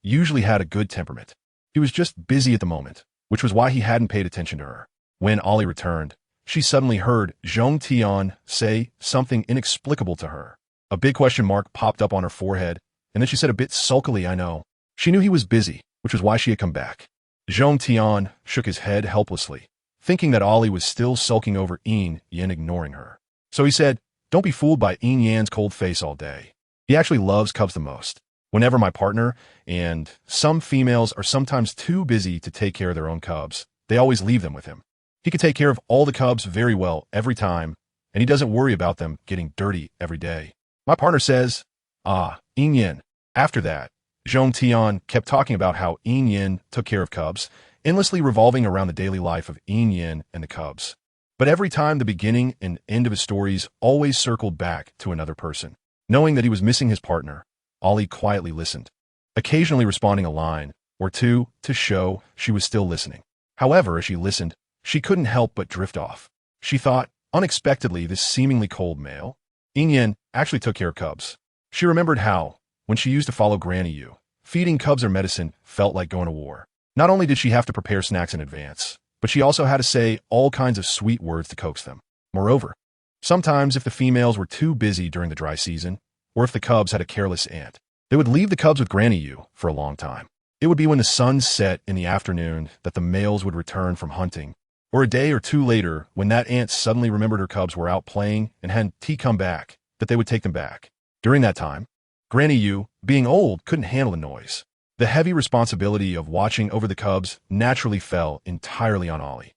usually had a good temperament. He was just busy at the moment, which was why he hadn't paid attention to her. When Ollie returned, she suddenly heard Zhong Tian say something inexplicable to her. A big question mark popped up on her forehead, and then she said a bit sulkily, "I know." She knew he was busy, which was why she had come back. Zhong Tian shook his head helplessly, thinking that Ollie was still sulking over Yin ignoring her. So he said, "Don't be fooled by Yin Yan's cold face all day. He actually loves cubs the most. Whenever my partner and some females are sometimes too busy to take care of their own cubs, they always leave them with him. He can take care of all the cubs very well every time, and he doesn't worry about them getting dirty every day. My partner says, Yin Yin." After that, Zhong Tian kept talking about how Yin Yin took care of cubs, endlessly revolving around the daily life of Yin Yin and the cubs. But every time the beginning and end of his stories always circled back to another person. Knowing that he was missing his partner, Ollie quietly listened, occasionally responding a line or two to show she was still listening. However, as she listened, she couldn't help but drift off. She thought, unexpectedly, this seemingly cold male, Yin Yin, actually took care of cubs. She remembered how, when she used to follow Granny Yu, feeding cubs her medicine felt like going to war. Not only did she have to prepare snacks in advance, but she also had to say all kinds of sweet words to coax them. Moreover, sometimes if the females were too busy during the dry season, or if the cubs had a careless aunt, they would leave the cubs with Granny Yu for a long time. It would be when the sun set in the afternoon that the males would return from hunting, or a day or two later when that aunt suddenly remembered her cubs were out playing and hadn't come back, that they would take them back. During that time, Granny Yu, being old, couldn't handle the noise. The heavy responsibility of watching over the cubs naturally fell entirely on Ollie.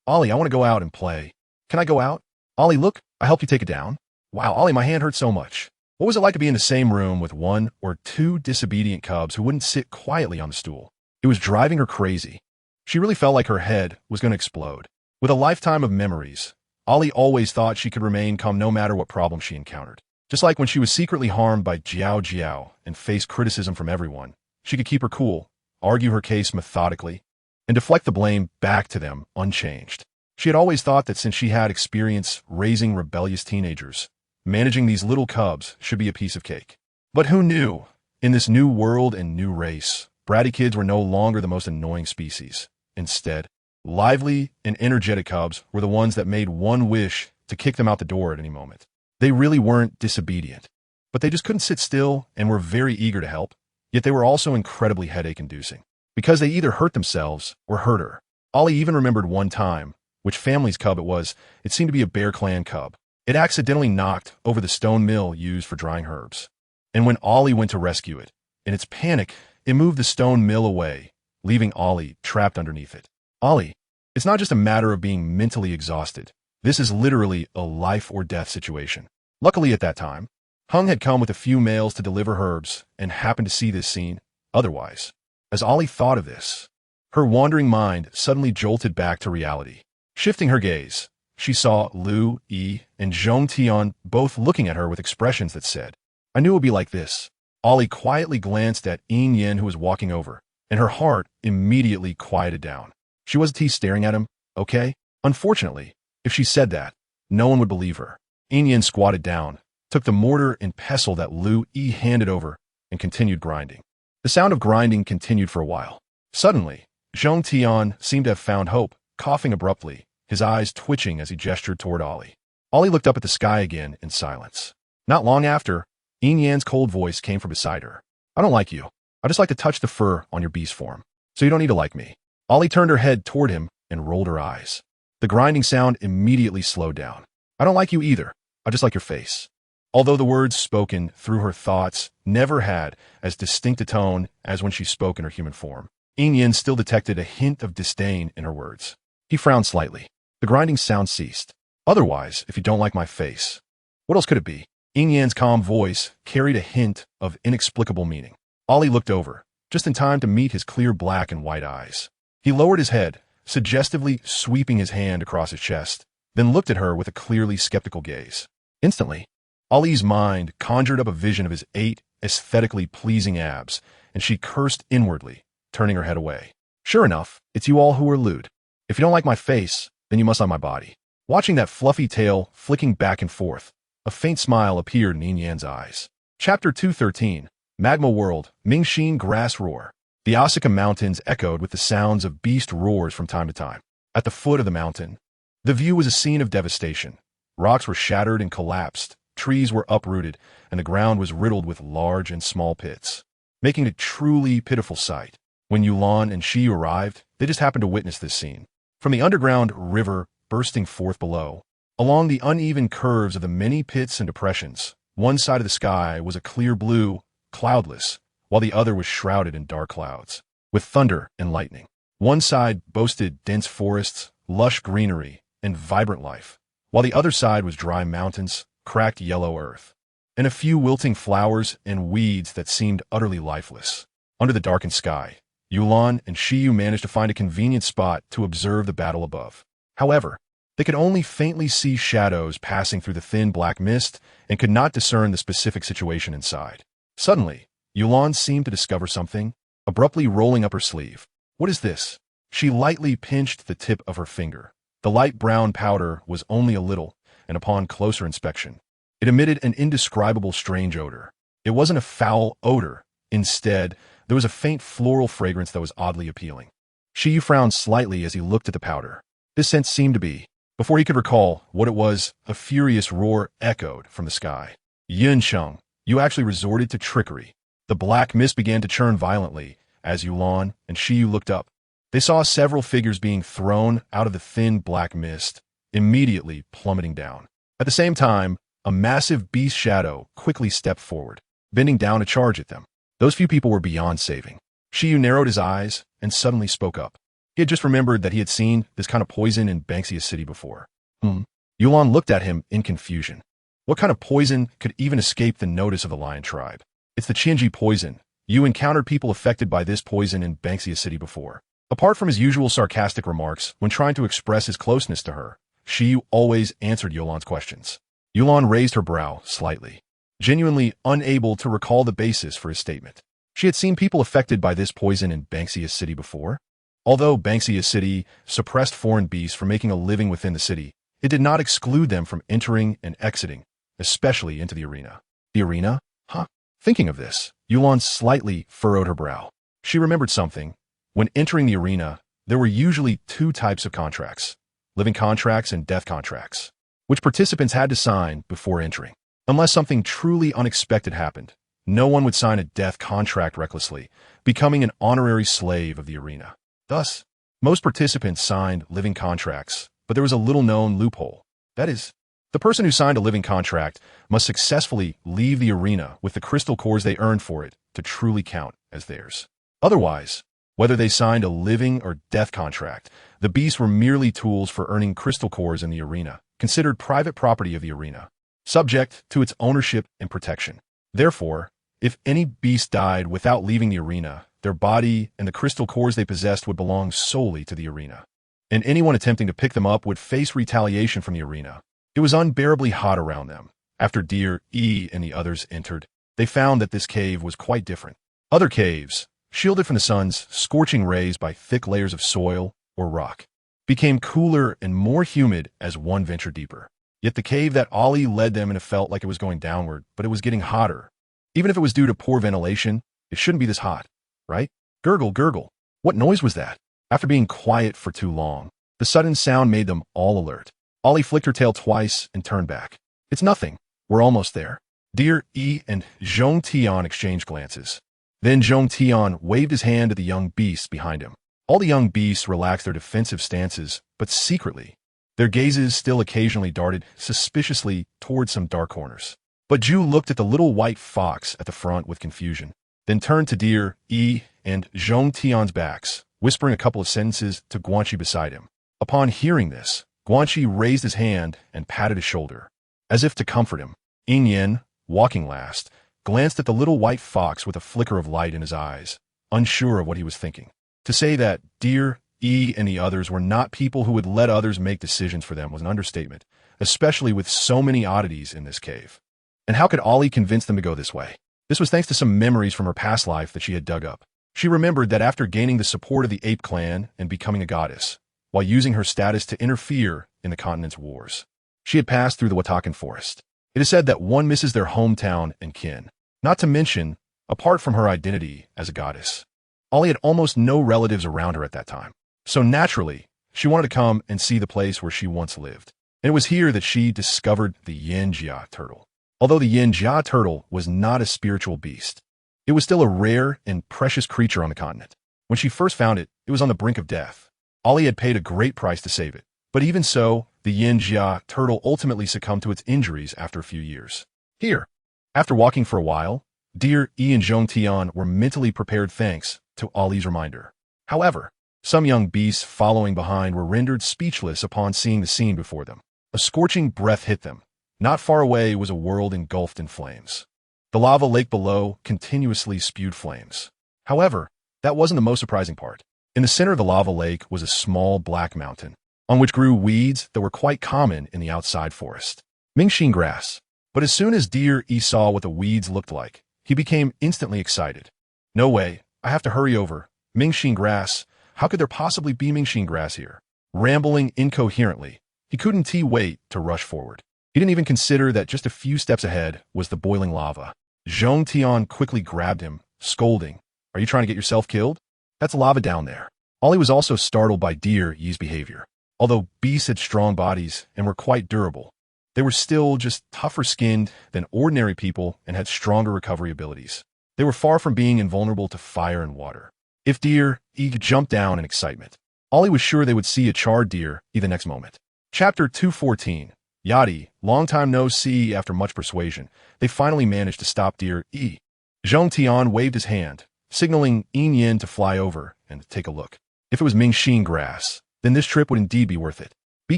Ollie, I want to go out and play. Can I go out? Ollie, look, I helped you take it down. Wow, Ollie, my hand hurts so much. What was it like to be in the same room with one or two disobedient cubs who wouldn't sit quietly on the stool? It was driving her crazy. She really felt like her head was going to explode. With a lifetime of memories, Ollie always thought she could remain calm no matter what problem she encountered. Just like when she was secretly harmed by Jiao and faced criticism from everyone, she could keep her cool, argue her case methodically, and deflect the blame back to them unchanged. She had always thought that since she had experience raising rebellious teenagers, managing these little cubs should be a piece of cake. But who knew? In this new world and new race, bratty kids were no longer the most annoying species. Instead, lively and energetic cubs were the ones that made one wish to kick them out the door at any moment. They really weren't disobedient, but they just couldn't sit still and were very eager to help. Yet they were also incredibly headache-inducing, because they either hurt themselves or hurt her. Ollie even remembered one time, which family's cub it was. It seemed to be a Bear Clan cub. It accidentally knocked over the stone mill used for drying herbs. And when Ollie went to rescue it, in its panic, it moved the stone mill away, leaving Ollie trapped underneath it. Ollie, it's not just a matter of being mentally exhausted. This is literally a life or death situation. Luckily at that time, Hung had come with a few males to deliver herbs and happened to see this scene. Otherwise, as Ollie thought of this, her wandering mind suddenly jolted back to reality. Shifting her gaze, she saw Lu Yi and Zhong Tian both looking at her with expressions that said, "I knew it would be like this." Ollie quietly glanced at Yin Yin, who was walking over, and her heart immediately quieted down. She wasn't staring at him, okay? Unfortunately, if she said that, no one would believe her. Yin Yin squatted down, took the mortar and pestle that Lu Yi handed over, and continued grinding. The sound of grinding continued for a while. Suddenly, Zhong Tian seemed to have found hope, coughing abruptly, his eyes twitching as he gestured toward Ollie. Ollie looked up at the sky again in silence. Not long after, Yin Yan's cold voice came from beside her. "I don't like you. I just like to touch the fur on your beast form, so you don't need to like me." Ollie turned her head toward him and rolled her eyes. The grinding sound immediately slowed down. "I don't like you either. I just like your face." Although the words spoken through her thoughts never had as distinct a tone as when she spoke in her human form, Yin Yin still detected a hint of disdain in her words. He frowned slightly. The grinding sound ceased. "Otherwise, if you don't like my face, what else could it be?" Yin Yan's calm voice carried a hint of inexplicable meaning. Ollie looked over, just in time to meet his clear black and white eyes. He lowered his head, suggestively sweeping his hand across his chest, then looked at her with a clearly skeptical gaze. Instantly, Ollie's mind conjured up a vision of his 8 aesthetically pleasing abs, and she cursed inwardly, turning her head away. "Sure enough, it's you all who are lewd. If you don't like my face, then you must like my body." Watching that fluffy tail flicking back and forth, a faint smile appeared in Yin Yan's eyes. Chapter 213, Magma World, Mingxin Grass Roar. The Asaka Mountains echoed with the sounds of beast roars from time to time. At the foot of the mountain, the view was a scene of devastation. Rocks were shattered and collapsed, trees were uprooted, and the ground was riddled with large and small pits, making it a truly pitiful sight. When Yulan and Shiyu arrived, they just happened to witness this scene. From the underground river bursting forth below, along the uneven curves of the many pits and depressions, one side of the sky was a clear blue, cloudless, while the other was shrouded in dark clouds, with thunder and lightning. One side boasted dense forests, lush greenery, and vibrant life, while the other side was dry mountains, cracked yellow earth, and a few wilting flowers and weeds that seemed utterly lifeless. Under the darkened sky, Yulan and Shiyu managed to find a convenient spot to observe the battle above. However, they could only faintly see shadows passing through the thin black mist and could not discern the specific situation inside. Suddenly, Yulan seemed to discover something, abruptly rolling up her sleeve. "What is this?" She lightly pinched the tip of her finger. The light brown powder was only a little, and upon closer inspection, it emitted an indescribable strange odor. It wasn't a foul odor. Instead, there was a faint floral fragrance that was oddly appealing. Shiyu frowned slightly as he looked at the powder. This scent seemed to be, before he could recall what it was, a furious roar echoed from the sky. "Yunsheng, you actually resorted to trickery." The black mist began to churn violently as Yulan and Shiyu looked up. They saw several figures being thrown out of the thin black mist, immediately plummeting down. At the same time, a massive beast shadow quickly stepped forward, bending down to charge at them. Those few people were beyond saving. Shiyu narrowed his eyes and suddenly spoke up. He had just remembered that he had seen this kind of poison in Banxia City before. Yulan looked at him in confusion. What kind of poison could even escape the notice of the lion tribe? "It's the Qinji poison. You encountered people affected by this poison in Banxia City before." Apart from his usual sarcastic remarks when trying to express his closeness to her, Shiyu always answered Yulan's questions. Yulan raised her brow slightly, genuinely unable to recall the basis for his statement. She had seen people affected by this poison in Banxia City before. Although Banxia City suppressed foreign beasts from making a living within the city, it did not exclude them from entering and exiting, especially into the arena. The arena? Huh? Thinking of this, Yulan slightly furrowed her brow. She remembered something. When entering the arena, there were usually two types of contracts, living contracts and death contracts, which participants had to sign before entering. Unless something truly unexpected happened, no one would sign a death contract recklessly, becoming an honorary slave of the arena. Thus, most participants signed living contracts, but there was a little-known loophole. That is, the person who signed a living contract must successfully leave the arena with the crystal cores they earned for it to truly count as theirs. Otherwise, whether they signed a living or death contract, the beasts were merely tools for earning crystal cores in the arena, considered private property of the arena, subject to its ownership and protection. Therefore, if any beast died without leaving the arena, their body and the crystal cores they possessed would belong solely to the arena, and anyone attempting to pick them up would face retaliation from the arena. It was unbearably hot around them. After Deer, E, and the others entered, they found that this cave was quite different. Other caves, shielded from the sun's scorching rays by thick layers of soil or rock, became cooler and more humid as one ventured deeper. Yet the cave that Ollie led them in felt like it was going downward, but it was getting hotter. Even if it was due to poor ventilation, it shouldn't be this hot, right? Gurgle, gurgle. What noise was that? After being quiet for too long, the sudden sound made them all alert. Ollie flicked her tail twice and turned back. "It's nothing. We're almost there." Deer, E, and Zhong Tian exchanged glances. Then Zhong Tian waved his hand at the young beasts behind him. All the young beasts relaxed their defensive stances, but secretly, their gazes still occasionally darted suspiciously toward some dark corners. But Ju looked at the little white fox at the front with confusion, then turned to Deer, E, and Zhong Tian's backs, whispering a couple of sentences to Guanxi beside him. Upon hearing this, Guanxi raised his hand and patted his shoulder, as if to comfort him. Yin Yan, walking last, glanced at the little white fox with a flicker of light in his eyes, unsure of what he was thinking. To say that Deer, E, and the others were not people who would let others make decisions for them was an understatement, especially with so many oddities in this cave. And how could Ollie convince them to go this way? This was thanks to some memories from her past life that she had dug up. She remembered that after gaining the support of the ape clan and becoming a goddess, while using her status to interfere in the continent's wars. She had passed through the Watakan Forest. It is said that one misses their hometown and kin, not to mention, apart from her identity as a goddess. Ollie had almost no relatives around her at that time. So naturally, she wanted to come and see the place where she once lived. And it was here that she discovered the yin-jia turtle. Although the yin-jia turtle was not a spiritual beast, it was still a rare and precious creature on the continent. When she first found it, it was on the brink of death. Ollie had paid a great price to save it. But even so, the yin-jia turtle ultimately succumbed to its injuries after a few years. Here, after walking for a while, dear E and Zhong Tian were mentally prepared thanks to Ollie's reminder. However, some young beasts following behind were rendered speechless upon seeing the scene before them. A scorching breath hit them. Not far away was a world engulfed in flames. The lava lake below continuously spewed flames. However, that wasn't the most surprising part. In the center of the lava lake was a small black mountain, on which grew weeds that were quite common in the outside forest. Mingxin grass. But as soon as dear E saw what the weeds looked like, he became instantly excited. No way, I have to hurry over. Mingxin grass, how could there possibly be Mingxin grass here? Rambling incoherently, he couldn't wait to rush forward. He didn't even consider that just a few steps ahead was the boiling lava. Zhong Tian quickly grabbed him, scolding, "Are you trying to get yourself killed? That's lava down there." Ollie was also startled by dear Yi's behavior. Although beasts had strong bodies and were quite durable, they were still just tougher skinned than ordinary people and had stronger recovery abilities. They were far from being invulnerable to fire and water. If deer E jumped down in excitement, Ollie was sure they would see a charred deer E the next moment. Chapter 214. Yadi, long time no see. After much persuasion, they finally managed to stop dear E. Zhong Tian waved his hand, signaling Yin Yin to fly over and take a look. If it was Mingxin grass, then this trip would indeed be worth it. Be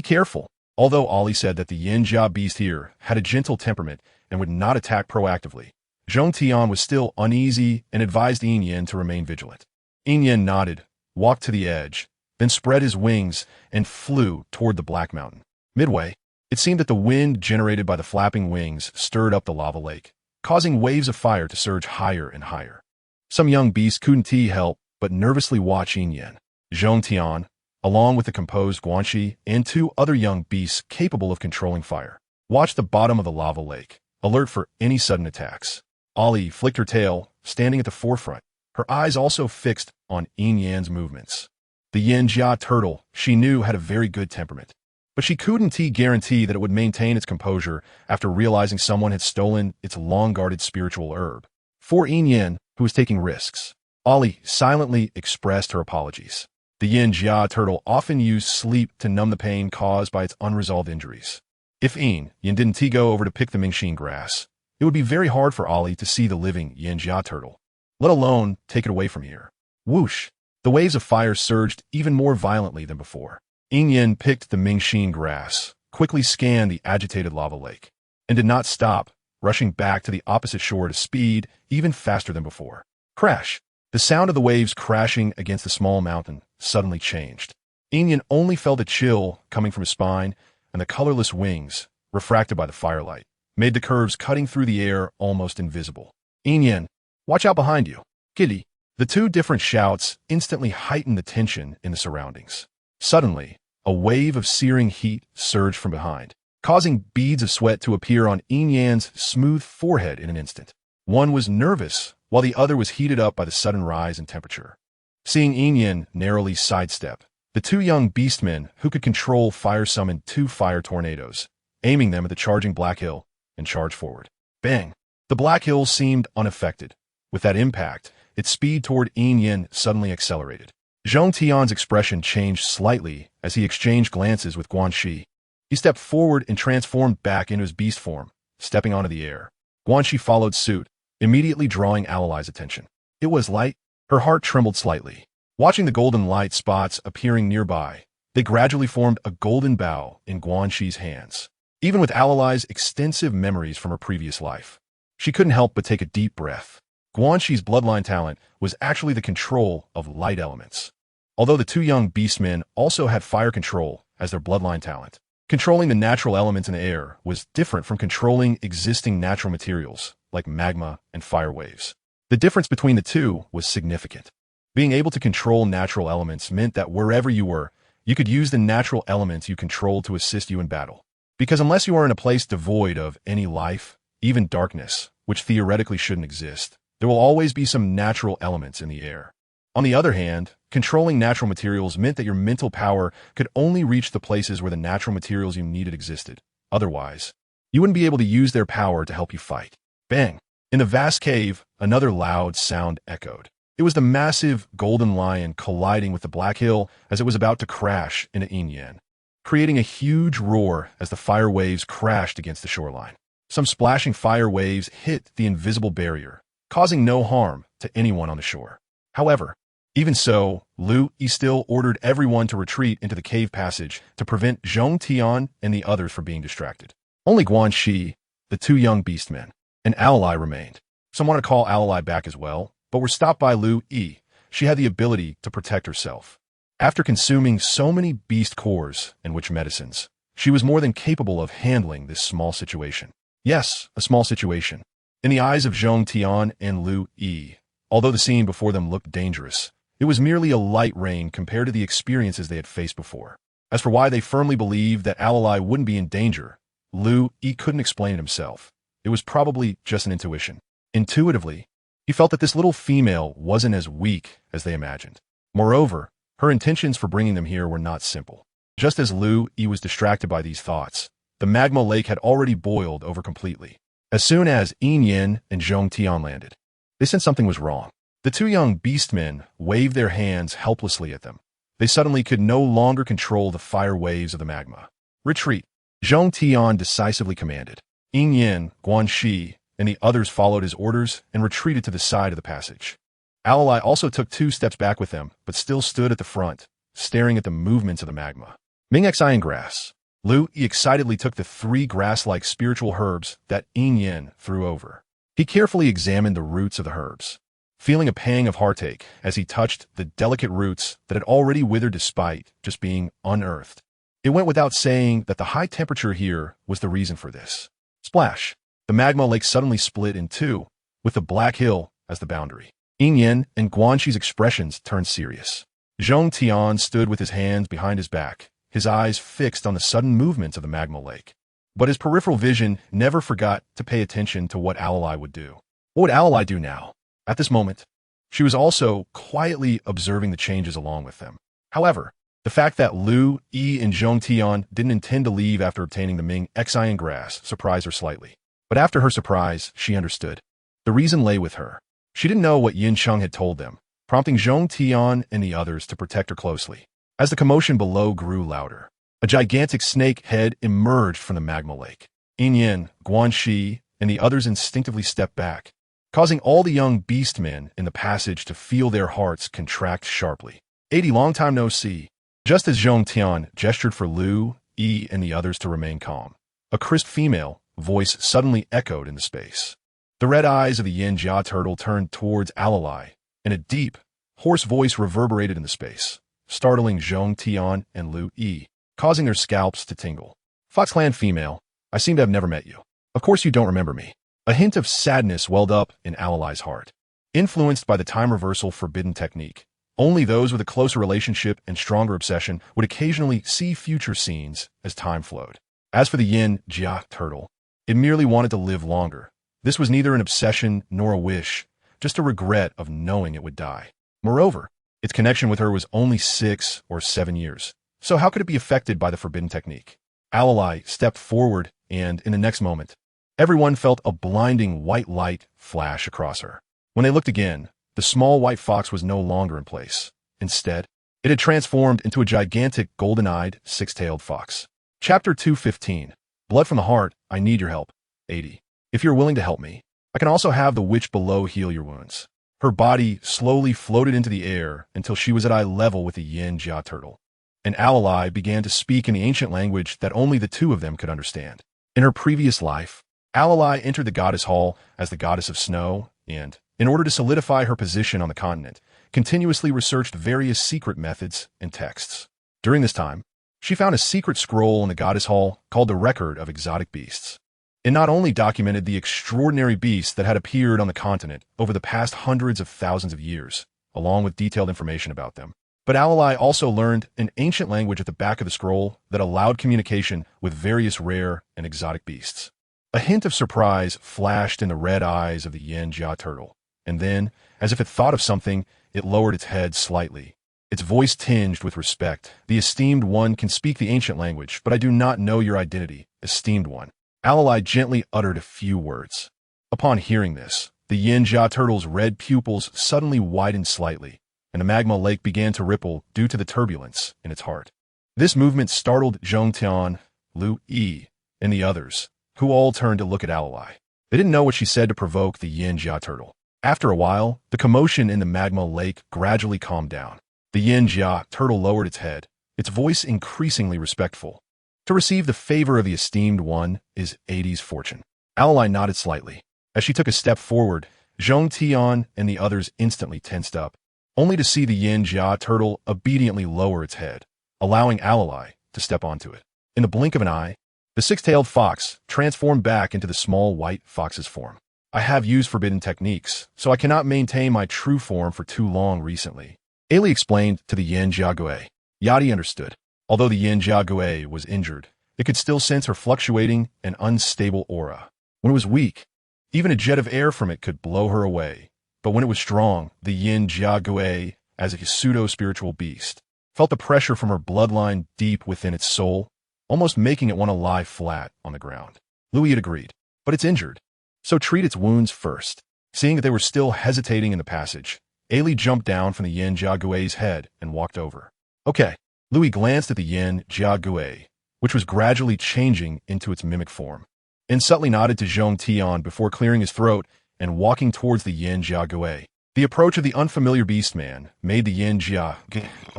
careful. Although Ollie said that the yin-jia beast here had a gentle temperament and would not attack proactively, Zhong Tian was still uneasy and advised Yin Yin to remain vigilant. Yin Yin nodded, walked to the edge, then spread his wings and flew toward the black mountain. Midway, it seemed that the wind generated by the flapping wings stirred up the lava lake, causing waves of fire to surge higher and higher. Some young beasts couldn't help but nervously watch Yin Yin. Zhong Tian, along with the composed Guanxi and two other young beasts capable of controlling fire, watched the bottom of the lava lake, alert for any sudden attacks. Ollie flicked her tail, standing at the forefront, her eyes also fixed on Yin Yan's movements. The yin-jia turtle, she knew, had a very good temperament, but she couldn't guarantee that it would maintain its composure after realizing someone had stolen its long-guarded spiritual herb. For Yin Yin, who was taking risks, Ollie silently expressed her apologies. The yin-jia turtle often used sleep to numb the pain caused by its unresolved injuries. If Yin didn't go over to pick the Mingxin grass, it would be very hard for Ollie to see the living yin-jia turtle, let alone take it away from here. Whoosh! The waves of fire surged even more violently than before. Yin Yin picked the Mingxin grass, quickly scanned the agitated lava lake, and did not stop, rushing back to the opposite shore at a speed even faster than before. Crash! The sound of the waves crashing against the small mountain suddenly changed. Yin Yin only felt a chill coming from his spine, and the colorless wings, refracted by the firelight, made the curves cutting through the air almost invisible. Yin Yin, watch out behind you. Kitty. The two different shouts instantly heightened the tension in the surroundings. Suddenly, a wave of searing heat surged from behind, causing beads of sweat to appear on Yin Yan's smooth forehead in an instant. One was nervous, while the other was heated up by the sudden rise in temperature. Seeing Yin Yin narrowly sidestep, the two young beastmen who could control fire summoned two fire tornadoes, aiming them at the charging Black Hill, and charged forward. Bang! The Black Hill seemed unaffected. With that impact, its speed toward Yin Yin suddenly accelerated. Zhong Tian's expression changed slightly as he exchanged glances with Guanxi. He stepped forward and transformed back into his beast form, stepping onto the air. Guanxi followed suit, immediately drawing Alali's attention. It was light. Her heart trembled slightly. Watching the golden light spots appearing nearby, they gradually formed a golden bow in Guanxi's hands. Even with Alali's extensive memories from her previous life, she couldn't help but take a deep breath. Guanxi's bloodline talent was actually the control of light elements. Although the two young beastmen also had fire control as their bloodline talent, controlling the natural elements in the air was different from controlling existing natural materials like magma and fire waves. The difference between the two was significant. Being able to control natural elements meant that wherever you were, You could use the natural elements you control to assist you in battle. Because unless you are in a place devoid of any life, even darkness, which theoretically shouldn't exist, there will always be some natural elements in the air. On the other hand, controlling natural materials meant that your mental power could only reach the places where the natural materials you needed existed. Otherwise, you wouldn't be able to use their power to help you fight. Bang! In the vast cave, another loud sound echoed. It was the massive golden lion colliding with the black hill as it was about to crash into Yin, creating a huge roar as the fire waves crashed against the shoreline. Some splashing fire waves hit the invisible barrier, causing no harm to anyone on the shore. However, even so, Lu Yi still ordered everyone to retreat into the cave passage to prevent Zhong Tian and the others from being distracted. Only Guan Shi, the two young beastmen, and Alalai remained. Some wanted to call Alalai back as well, but were stopped by Lu Yi. She had the ability to protect herself. After consuming so many beast cores and witch medicines, she was more than capable of handling this small situation. Yes, a small situation. In the eyes of Zhong Tian and Lu Yi, although the scene before them looked dangerous, it was merely a light rain compared to the experiences they had faced before. As for why they firmly believed that Alalai wouldn't be in danger, Lu Yi couldn't explain it himself. It was probably just an intuition. Intuitively, he felt that this little female wasn't as weak as they imagined. Moreover, her intentions for bringing them here were not simple. Just as Lu Yi was distracted by these thoughts, the magma lake had already boiled over completely. As soon as Yin and Zhong Tian landed, they sensed something was wrong. The two young beastmen waved their hands helplessly at them. They suddenly could no longer control the fire waves of the magma. Retreat, Zhong Tian decisively commanded. Yin, Guan Shi, and the others followed his orders and retreated to the side of the passage. Alalai also took 2 steps back with them, but still stood at the front, staring at the movements of the magma. Ming Xian grass. Lu Yi excitedly took the 3 grass-like spiritual herbs that Yin threw over. He carefully examined the roots of the herbs, feeling a pang of heartache as he touched the delicate roots that had already withered despite just being unearthed. It went without saying that the high temperature here was the reason for this. Splash! The magma lake suddenly split in 2, with the Black Hill as the boundary. Yin and Guan Shi's expressions turned serious. Zhong Tian stood with his hands behind his back, his eyes fixed on the sudden movements of the magma lake. But his peripheral vision never forgot to pay attention to what Alalai would do. What would Alalai do now? At this moment, she was also quietly observing the changes along with them. However, the fact that Lu Yi and Zhong Tian didn't intend to leave after obtaining the Ming Xian grass surprised her slightly. But after her surprise, she understood. The reason lay with her. She didn't know what Yin Cheng had told them, prompting Zhong Tian and the others to protect her closely. As the commotion below grew louder, a gigantic snake head emerged from the magma lake. Yin, Guan Shi, and the others instinctively stepped back, causing all the young beastmen in the passage to feel their hearts contract sharply. 80 long time no see. Just as Zhong Tian gestured for Lu Yi and the others to remain calm, a crisp female voice suddenly echoed in the space. The red eyes of the Yin Jia turtle turned towards Alalai, and a deep, hoarse voice reverberated in the space, startling Zhong Tian and Lu Yi, causing their scalps to tingle. Fox Clan female, I seem to have never met you. Of course you don't remember me. A hint of sadness welled up in Alalai's heart. Influenced by the time reversal forbidden technique, only those with a closer relationship and stronger obsession would occasionally see future scenes as time flowed. As for the Yin Jia turtle, it merely wanted to live longer. This was neither an obsession nor a wish, just a regret of knowing it would die. Moreover, its connection with her was only 6 or 7 years. So how could it be affected by the forbidden technique? Alalai stepped forward, and in the next moment, everyone felt a blinding white light flash across her. When they looked again, the small white fox was no longer in place. Instead, it had transformed into a gigantic golden-eyed, 6-tailed fox. Chapter 215. Blood from the Heart, I Need Your Help. 80. If you're willing to help me, I can also have the witch below heal your wounds. Her body slowly floated into the air until she was at eye level with the Yin Jia turtle. And Alalai began to speak in the ancient language that only the 2 of them could understand. In her previous life, Alalai entered the goddess hall as the goddess of snow and, in order to solidify her position on the continent, continuously researched various secret methods and texts. During this time, she found a secret scroll in the goddess hall called the Record of Exotic Beasts. It not only documented the extraordinary beasts that had appeared on the continent over the past hundreds of thousands of years, along with detailed information about them, But Alalai also learned an ancient language at the back of the scroll that allowed communication with various rare and exotic beasts. A hint of surprise flashed in the red eyes of the yin-jia turtle, and then, as if it thought of something, it lowered its head slightly. Its voice tinged with respect. "The esteemed one can speak the ancient language, but I do not know your identity, esteemed one." Alalai gently uttered a few words. Upon hearing this, the yin-jia turtle's red pupils suddenly widened slightly, and the magma lake began to ripple due to the turbulence in its heart. This movement startled Zhong Tian, Lu Yi, and the others, who all turned to look at Alalai. They didn't know what she said to provoke the yin-jia turtle. After a while, the commotion in the magma lake gradually calmed down. The yin-jia turtle lowered its head, its voice increasingly respectful. "To receive the favor of the esteemed one is 80's fortune." Alalai nodded slightly. As she took a step forward, Zhong Tian and the others instantly tensed up, only to see the yin-jia turtle obediently lower its head, allowing Alalai to step onto it. In the blink of an eye, the six-tailed fox transformed back into the small white fox's form. "I have used forbidden techniques, so I cannot maintain my true form for too long recently," Ailey explained to the yin-jia gui. Yadi understood. Although the yin-jia gui was injured, it could still sense her fluctuating and unstable aura. When it was weak, even a jet of air from it could blow her away. But when it was strong, the yin-jia gui, as a pseudo-spiritual beast, felt the pressure from her bloodline deep within its soul, almost making it want to lie flat on the ground. Louis had agreed, but it's injured, so treat its wounds first. Seeing that they were still hesitating in the passage, Ailey jumped down from the yin-jia gui's head and walked over. "Okay." Louis glanced at the yin-jia gui, which was gradually changing into its mimic form, and subtly nodded to Zhong Tian before clearing his throat and walking towards the yin-jia gui. The approach of the unfamiliar beast-man made the yin-jia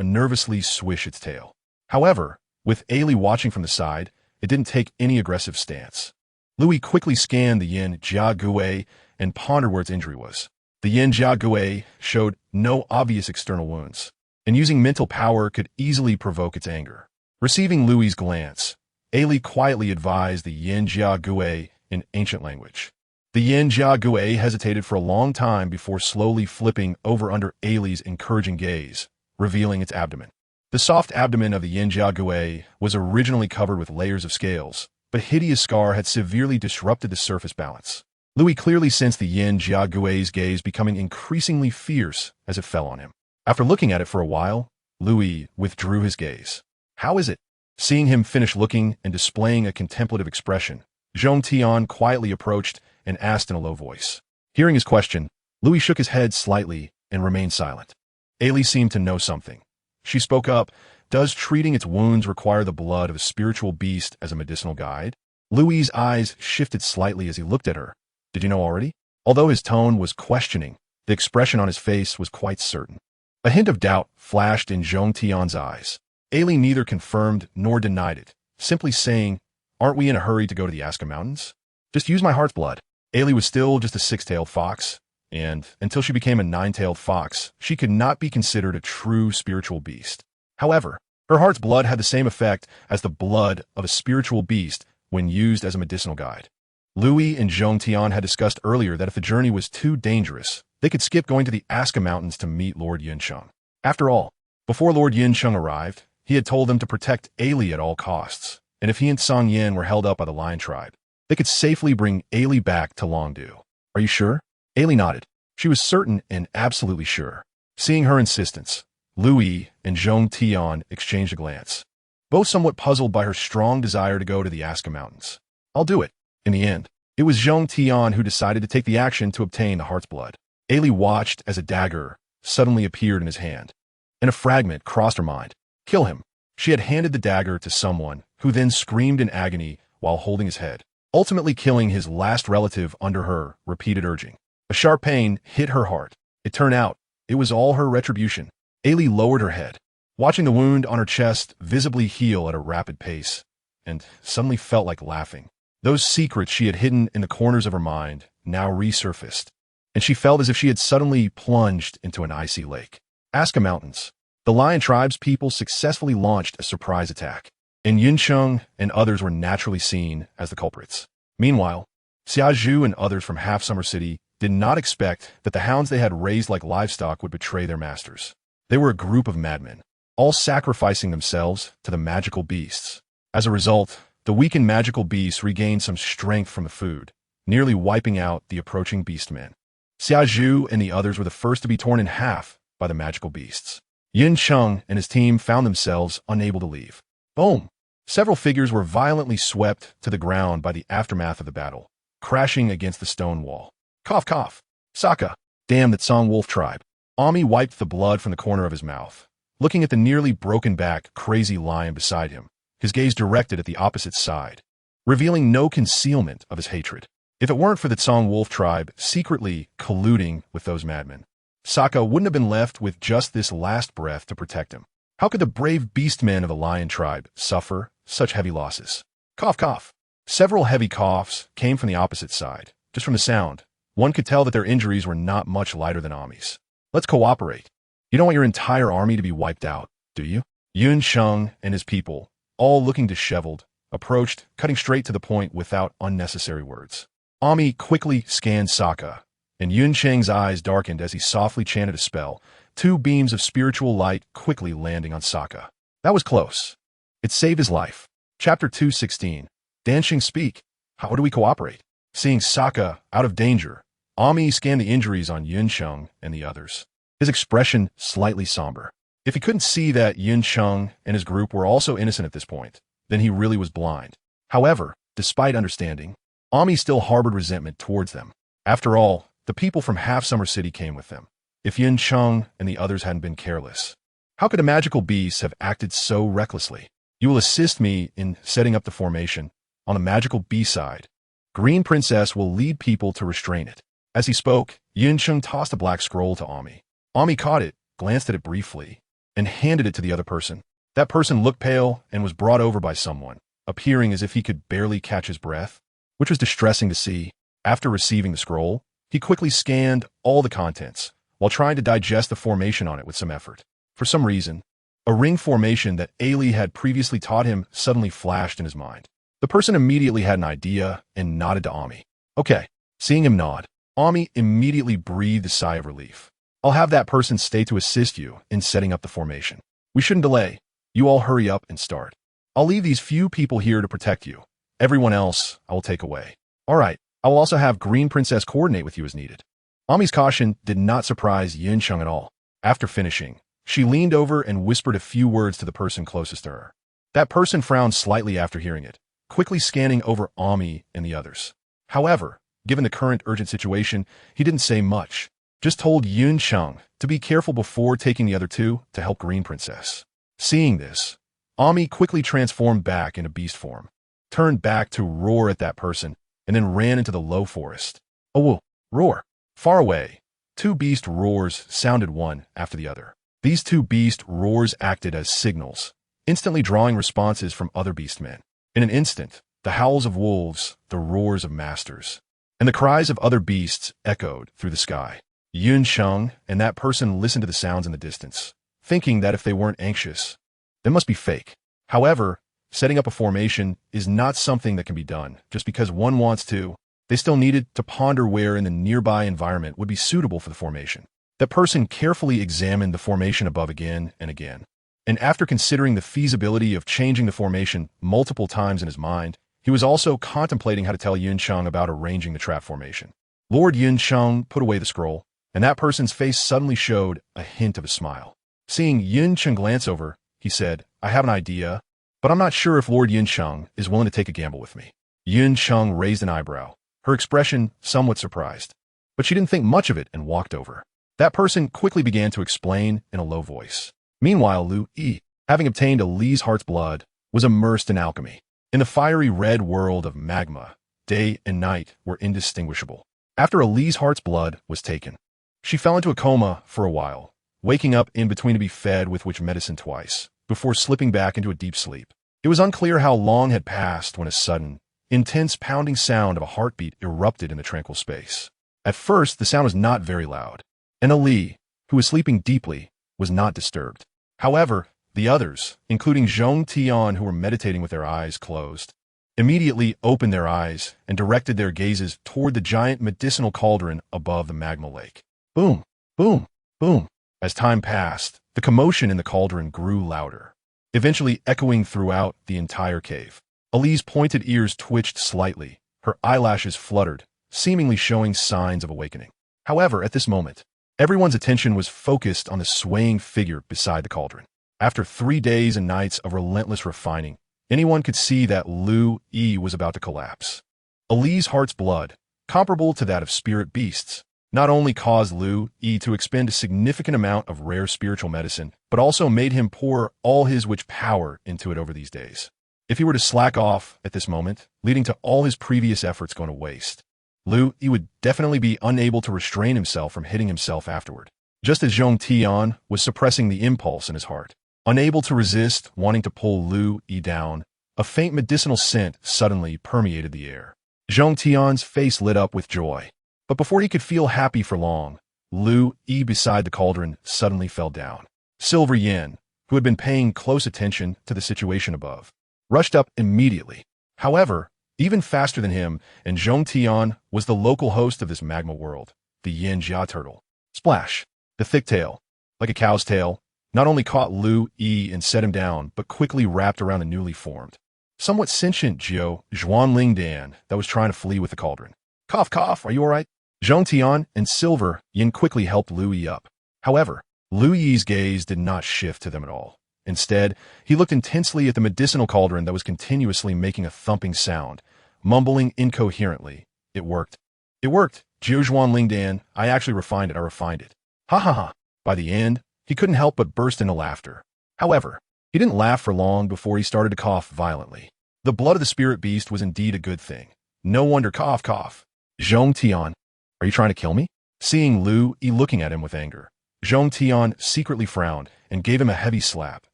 nervously swish its tail. However, with Ailey watching from the side, it didn't take any aggressive stance. Louis quickly scanned the yin-jia gui and pondered where its injury was. The yin-jia gui showed no obvious external wounds, and using mental power could easily provoke its anger. Receiving Louis's glance, Ailey quietly advised the yin-jia gui in ancient language. The yin-jia gui hesitated for a long time before slowly flipping over under Ailey's encouraging gaze, revealing its abdomen. The soft abdomen of the yin-jia gui was originally covered with layers of scales, but hideous scar had severely disrupted the surface balance. Louis clearly sensed the yin-jia gui's gaze becoming increasingly fierce as it fell on him. After looking at it for a while, Louis withdrew his gaze. "How is it?" Seeing him finish looking and displaying a contemplative expression, Zhong Tian quietly approached and asked in a low voice. Hearing his question, Louis shook his head slightly and remained silent. Ailey seemed to know something. She spoke up. "Does treating its wounds require the blood of a spiritual beast as a medicinal guide?" Louis's eyes shifted slightly as he looked at her. "Did you know already?" Although his tone was questioning, the expression on his face was quite certain. A hint of doubt flashed in Zhong Tian's eyes. Ailey neither confirmed nor denied it, simply saying, "Aren't we in a hurry to go to the Aska Mountains? Just use my heart's blood." Ailey was still just a six-tailed fox, and until she became a nine-tailed fox, she could not be considered a true spiritual beast. However, her heart's blood had the same effect as the blood of a spiritual beast when used as a medicinal guide. Louis and Zhong Tian had discussed earlier that if the journey was too dangerous, they could skip going to the Aska Mountains to meet Lord Yincheng. After all, before Lord Yincheng arrived, he had told them to protect Ailey at all costs, and if he and Song Yin were held up by the Lion tribe, they could safely bring Ailey back to Longdu. "Are you sure?" Ailey nodded. She was certain and absolutely sure. Seeing her insistence, Louis and Zhong Tian exchanged a glance, both somewhat puzzled by her strong desire to go to the Aska Mountains. "I'll do it." In the end, it was Zhong Tian who decided to take the action to obtain the heart's blood. Ailey watched as a dagger suddenly appeared in his hand, and a fragment crossed her mind. Kill him. She had handed the dagger to someone, who then screamed in agony while holding his head, ultimately killing his last relative under her repeated urging. A sharp pain hit her heart. It turned out, it was all her retribution. Ailey lowered her head, watching the wound on her chest visibly heal at a rapid pace, and suddenly felt like laughing. Those secrets she had hidden in the corners of her mind now resurfaced, and she felt as if she had suddenly plunged into an icy lake. Aska Mountains. The Lion Tribe's people successfully launched a surprise attack, and Yincheng and others were naturally seen as the culprits. Meanwhile, Xiazhu and others from Half Summer City did not expect that the hounds they had raised like livestock would betray their masters. They were a group of madmen, all sacrificing themselves to the magical beasts. As a result, the weakened magical beasts regained some strength from the food, nearly wiping out the approaching beastmen. Xiaozhu and the others were the first to be torn in half by the magical beasts. Yin Cheng and his team found themselves unable to leave. Boom! Several figures were violently swept to the ground by the aftermath of the battle, crashing against the stone wall. Cough, cough. Sokka. Damn that Song Wolf tribe. Ami wiped the blood from the corner of his mouth, looking at the nearly broken back, crazy lion beside him, his gaze directed at the opposite side, revealing no concealment of his hatred. If it weren't for the Song Wolf tribe secretly colluding with those madmen, Sokka wouldn't have been left with just this last breath to protect him. How could the brave beastmen of the lion tribe suffer such heavy losses? Cough, cough. Several heavy coughs came from the opposite side. Just from the sound, one could tell that their injuries were not much lighter than Ami's. Let's cooperate. You don't want your entire army to be wiped out, do you? Yun Sheng and his people, all looking disheveled, approached, cutting straight to the point without unnecessary words. Ami quickly scanned Sokka, and Yun Cheng's eyes darkened as he softly chanted a spell, two beams of spiritual light quickly landing on Sokka. That was close. It saved his life. Chapter 216. Danshing speak. How do we cooperate? Seeing Sokka out of danger, Ami scanned the injuries on Yun Sheng and the others, his expression slightly somber. If he couldn't see that Yun Sheng and his group were also innocent at this point, then he really was blind. However, despite understanding, Ami still harbored resentment towards them. After all, the people from Half Summer City came with them. If Yun Sheng and the others hadn't been careless, how could the magical beasts have acted so recklessly? You will assist me in setting up the formation. On the magical bee side, Green Princess will lead people to restrain it. As he spoke, Yun Sheng tossed a black scroll to Ami. Ami caught it, glanced at it briefly, and handed it to the other person. That person looked pale and was brought over by someone, appearing as if he could barely catch his breath, which was distressing to see. After receiving the scroll, he quickly scanned all the contents, while trying to digest the formation on it with some effort. For some reason, a ring formation that Ailey had previously taught him suddenly flashed in his mind. The person immediately had an idea and nodded to Ami. Okay. Seeing him nod, Ami immediately breathed a sigh of relief. I'll have that person stay to assist you in setting up the formation. We shouldn't delay. You all hurry up and start. I'll leave these few people here to protect you. Everyone else I will take away. All right. I will also have Green Princess coordinate with you as needed. Ami's caution did not surprise Yin Sheng at all. After finishing, she leaned over and whispered a few words to the person closest to her. That person frowned slightly after hearing it, quickly scanning over Ami and the others. However, given the current urgent situation, he didn't say much, just told Yun Sheng to be careful before taking the other two to help Green Princess. Seeing this, Ami quickly transformed back into beast form, turned back to roar at that person, and then ran into the low forest. Oh, whoa, roar. Far away, two beast roars sounded one after the other. These two beast roars acted as signals, instantly drawing responses from other beastmen. In an instant, the howls of wolves, the roars of masters, and the cries of other beasts echoed through the sky. Yun Sheng and that person listened to the sounds in the distance, thinking that if they weren't anxious, they must be fake. However, setting up a formation is not something that can be done just because one wants to. They still needed to ponder where in the nearby environment would be suitable for the formation. That person carefully examined the formation above again and again, and after considering the feasibility of changing the formation multiple times in his mind, he was also contemplating how to tell Yun Sheng about arranging the trap formation. Lord Yun Sheng put away the scroll, and that person's face suddenly showed a hint of a smile. Seeing Yun Sheng glance over, he said, I have an idea, but I'm not sure if Lord Yun Sheng is willing to take a gamble with me. Yun Sheng raised an eyebrow, her expression somewhat surprised, but she didn't think much of it and walked over. That person quickly began to explain in a low voice. Meanwhile, Lu Yi, having obtained a Li's heart's blood, was immersed in alchemy. In the fiery red world of magma, day and night were indistinguishable. After a Li's heart's blood was taken, she fell into a coma for a while, waking up in between to be fed with witch medicine twice, before slipping back into a deep sleep. It was unclear how long had passed when a sudden, intense pounding sound of a heartbeat erupted in the tranquil space. At first, the sound was not very loud, and Ali, who was sleeping deeply, was not disturbed. However, the others, including Zhong Tian, who were meditating with their eyes closed, immediately opened their eyes and directed their gazes toward the giant medicinal cauldron above the magma lake. Boom, boom, boom. As time passed, The commotion in the cauldron grew louder, eventually echoing throughout the entire cave. Ali's pointed ears twitched slightly, her eyelashes fluttered, seemingly showing signs of awakening. However, at this moment, everyone's attention was focused on the swaying figure beside the cauldron. After 3 days and nights of relentless refining, anyone could see that Lu Yi was about to collapse. Ali's heart's blood, comparable to that of spirit beasts, not only caused Lu Yi to expend a significant amount of rare spiritual medicine, but also made him pour all his witch power into it over these days. If he were to slack off at this moment, leading to all his previous efforts going to waste, Lu Yi would definitely be unable to restrain himself from hitting himself afterward. Just as Zhong Tian was suppressing the impulse in his heart, unable to resist wanting to pull Lu Yi down, a faint medicinal scent suddenly permeated the air. Zhong Tian's face lit up with joy. But before he could feel happy for long, Lu Yi beside the cauldron suddenly fell down. Silver Yin, who had been paying close attention to the situation above, rushed up immediately. However, even faster than him and Zhong Tian was the local host of this magma world, the Yin Jia turtle. Splash! The thick tail, like a cow's tail, not only caught Lu Yi and set him down, but quickly wrapped around the newly formed, somewhat sentient Zhuanling Dan that was trying to flee with the cauldron. Cough, cough, are you all right? Zhong Tian and Silver Yin quickly helped Lu Yi up. However, Lu Yi's gaze did not shift to them at all. Instead, he looked intensely at the medicinal cauldron that was continuously making a thumping sound, mumbling incoherently. It worked. It worked. Zhuanling Dan, I actually refined it. I refined it. Ha ha ha. By the end, he couldn't help but burst into laughter. However, he didn't laugh for long before he started to cough violently. The blood of the spirit beast was indeed a good thing. No wonder cough, cough. Zhong Tian, are you trying to kill me? Seeing Lu Yi looking at him with anger, Zhong Tian secretly frowned and gave him a heavy slap,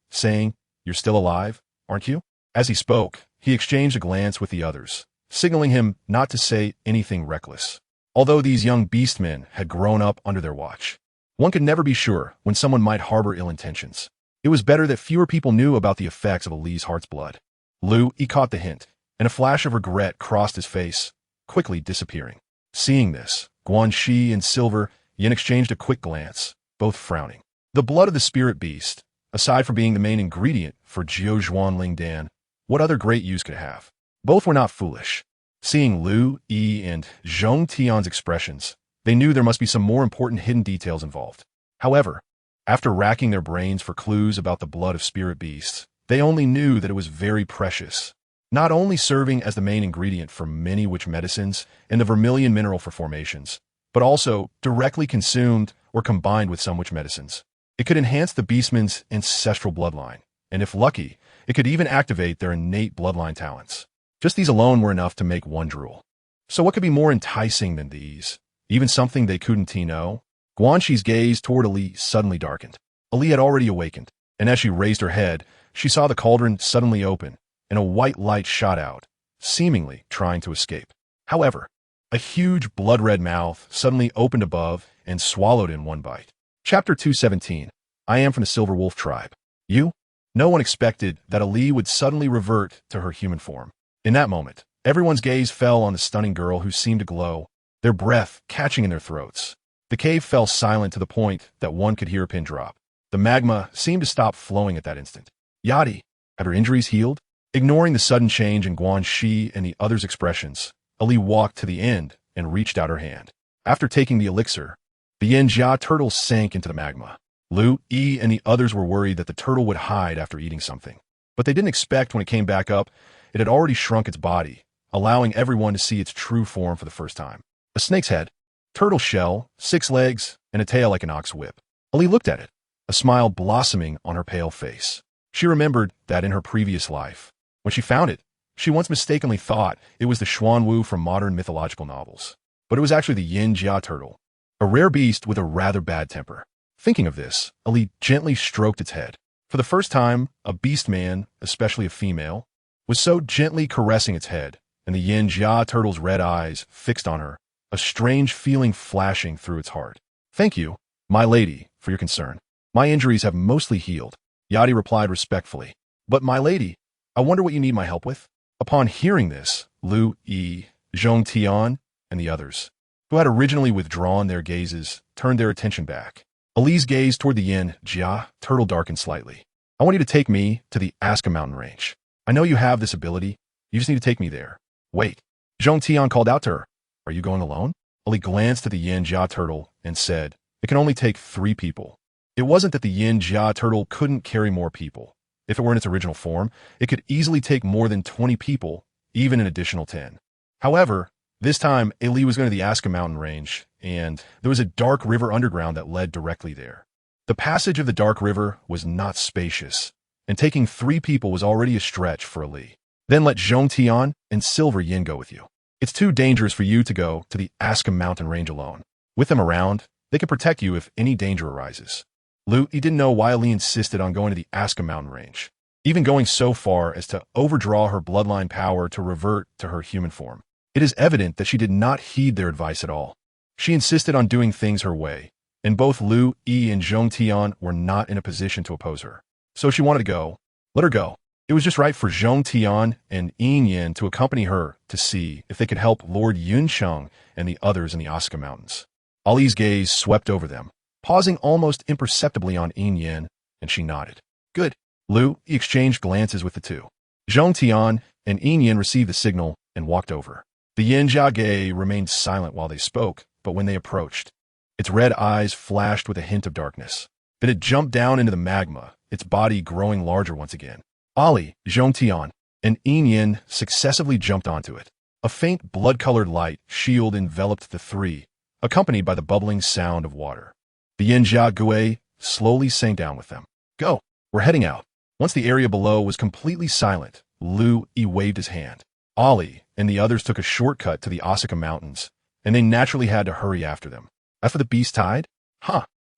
saying, You're still alive, aren't you? As he spoke, he exchanged a glance with the others, signaling him not to say anything reckless. Although these young beastmen had grown up under their watch, one could never be sure when someone might harbor ill intentions. It was better that fewer people knew about the effects of Ali's heart's blood. Lu Yi caught the hint, and a flash of regret crossed his face, quickly disappearing. Seeing this, Guanxi and Silver Yin exchanged a quick glance, both frowning. The blood of the spirit beast, aside from being the main ingredient for Zhuanling Dan, what other great use could it have? Both were not foolish. Seeing Lu Yi and Zhong Tian's expressions, they knew there must be some more important hidden details involved. However, after racking their brains for clues about the blood of spirit beasts, they only knew that it was very precious, not only serving as the main ingredient for many witch medicines and the vermilion mineral for formations, but also directly consumed or combined with some witch medicines. It could enhance the beastman's ancestral bloodline, and if lucky, it could even activate their innate bloodline talents. Just these alone were enough to make one drool. So what could be more enticing than these? Even something they couldn't know? Guanxi's gaze toward Ali suddenly darkened. Ali had already awakened, and as she raised her head, she saw the cauldron suddenly open, and a white light shot out, seemingly trying to escape. However, a huge blood-red mouth suddenly opened above and swallowed in one bite. Chapter 217. I am from the Silver Wolf tribe. You? No one expected that Ali would suddenly revert to her human form. In that moment, everyone's gaze fell on the stunning girl who seemed to glow, their breath catching in their throats. The cave fell silent to the point that one could hear a pin drop. The magma seemed to stop flowing at that instant. Yadi, had her injuries healed? Ignoring the sudden change in Guanxi and the others' expressions, Ali walked to the end and reached out her hand. After taking the elixir, the Yin Jia turtle sank into the magma. Lu Yi and the others were worried that the turtle would hide after eating something. But they didn't expect when it came back up, it had already shrunk its body, allowing everyone to see its true form for the first time. A snake's head, turtle shell, 6 legs, and a tail like an ox whip. Ali looked at it, a smile blossoming on her pale face. She remembered that in her previous life, when she found it, she once mistakenly thought it was the Xuanwu from modern mythological novels. But it was actually the Yin Jia turtle, a rare beast with a rather bad temper. Thinking of this, Ali gently stroked its head. For the first time, a beast man, especially a female, was so gently caressing its head, and the Yin Jia turtle's red eyes fixed on her, a strange feeling flashing through its heart. Thank you, my lady, for your concern. My injuries have mostly healed, Yadi replied respectfully. But my lady, I wonder what you need my help with? Upon hearing this, Lu Yi, Zhong Tian, and the others, who had originally withdrawn their gazes, turned their attention back. Ali's gaze toward the yin jia turtle darkened slightly. I want you to take me to the Aska mountain range. I know you have this ability. You just need to take me there. Wait. Zhong Tian called out to her. Are you going alone? Ali glanced at the yin jia turtle and said, it can only take 3 people. It wasn't that the yin jia turtle couldn't carry more people. If it were in its original form, it could easily take more than 20 people, even an additional 10. However, this time, Ali was going to the Aska mountain range, and there was a dark river underground that led directly there. The passage of the dark river was not spacious, and taking 3 people was already a stretch for Ali. Then let Zhong Tian and Silver Yin go with you. It's too dangerous for you to go to the Aska mountain range alone. With them around, they can protect you if any danger arises. Lu Yi didn't know why Ali insisted on going to the Aska mountain range, even going so far as to overdraw her bloodline power to revert to her human form. It is evident that she did not heed their advice at all. She insisted on doing things her way, and both Lu Yi and Zhong Tian were not in a position to oppose her. So she wanted to go. Let her go. It was just right for Zhong Tian and Yin Yin to accompany her to see if they could help Lord Yun Sheng and the others in the Aska Mountains. Ali's gaze swept over them, pausing almost imperceptibly on Yin Yin, and she nodded. Good. Lu Yi exchanged glances with the two. Zhong Tian and Yin Yin received the signal and walked over. The Yin Jiage remained silent while they spoke, but when they approached, its red eyes flashed with a hint of darkness. Then it jumped down into the magma, its body growing larger once again. Ali, Zhong Tian, and Yin Yin successively jumped onto it. A faint blood-colored light shield enveloped the 3, accompanied by the bubbling sound of water. The Yin Jiage slowly sank down with them. Go, we're heading out. Once the area below was completely silent, Lu Yi waved his hand. Ali and the others took a shortcut to the Aska Mountains, and they naturally had to hurry after them. As for the beast tide?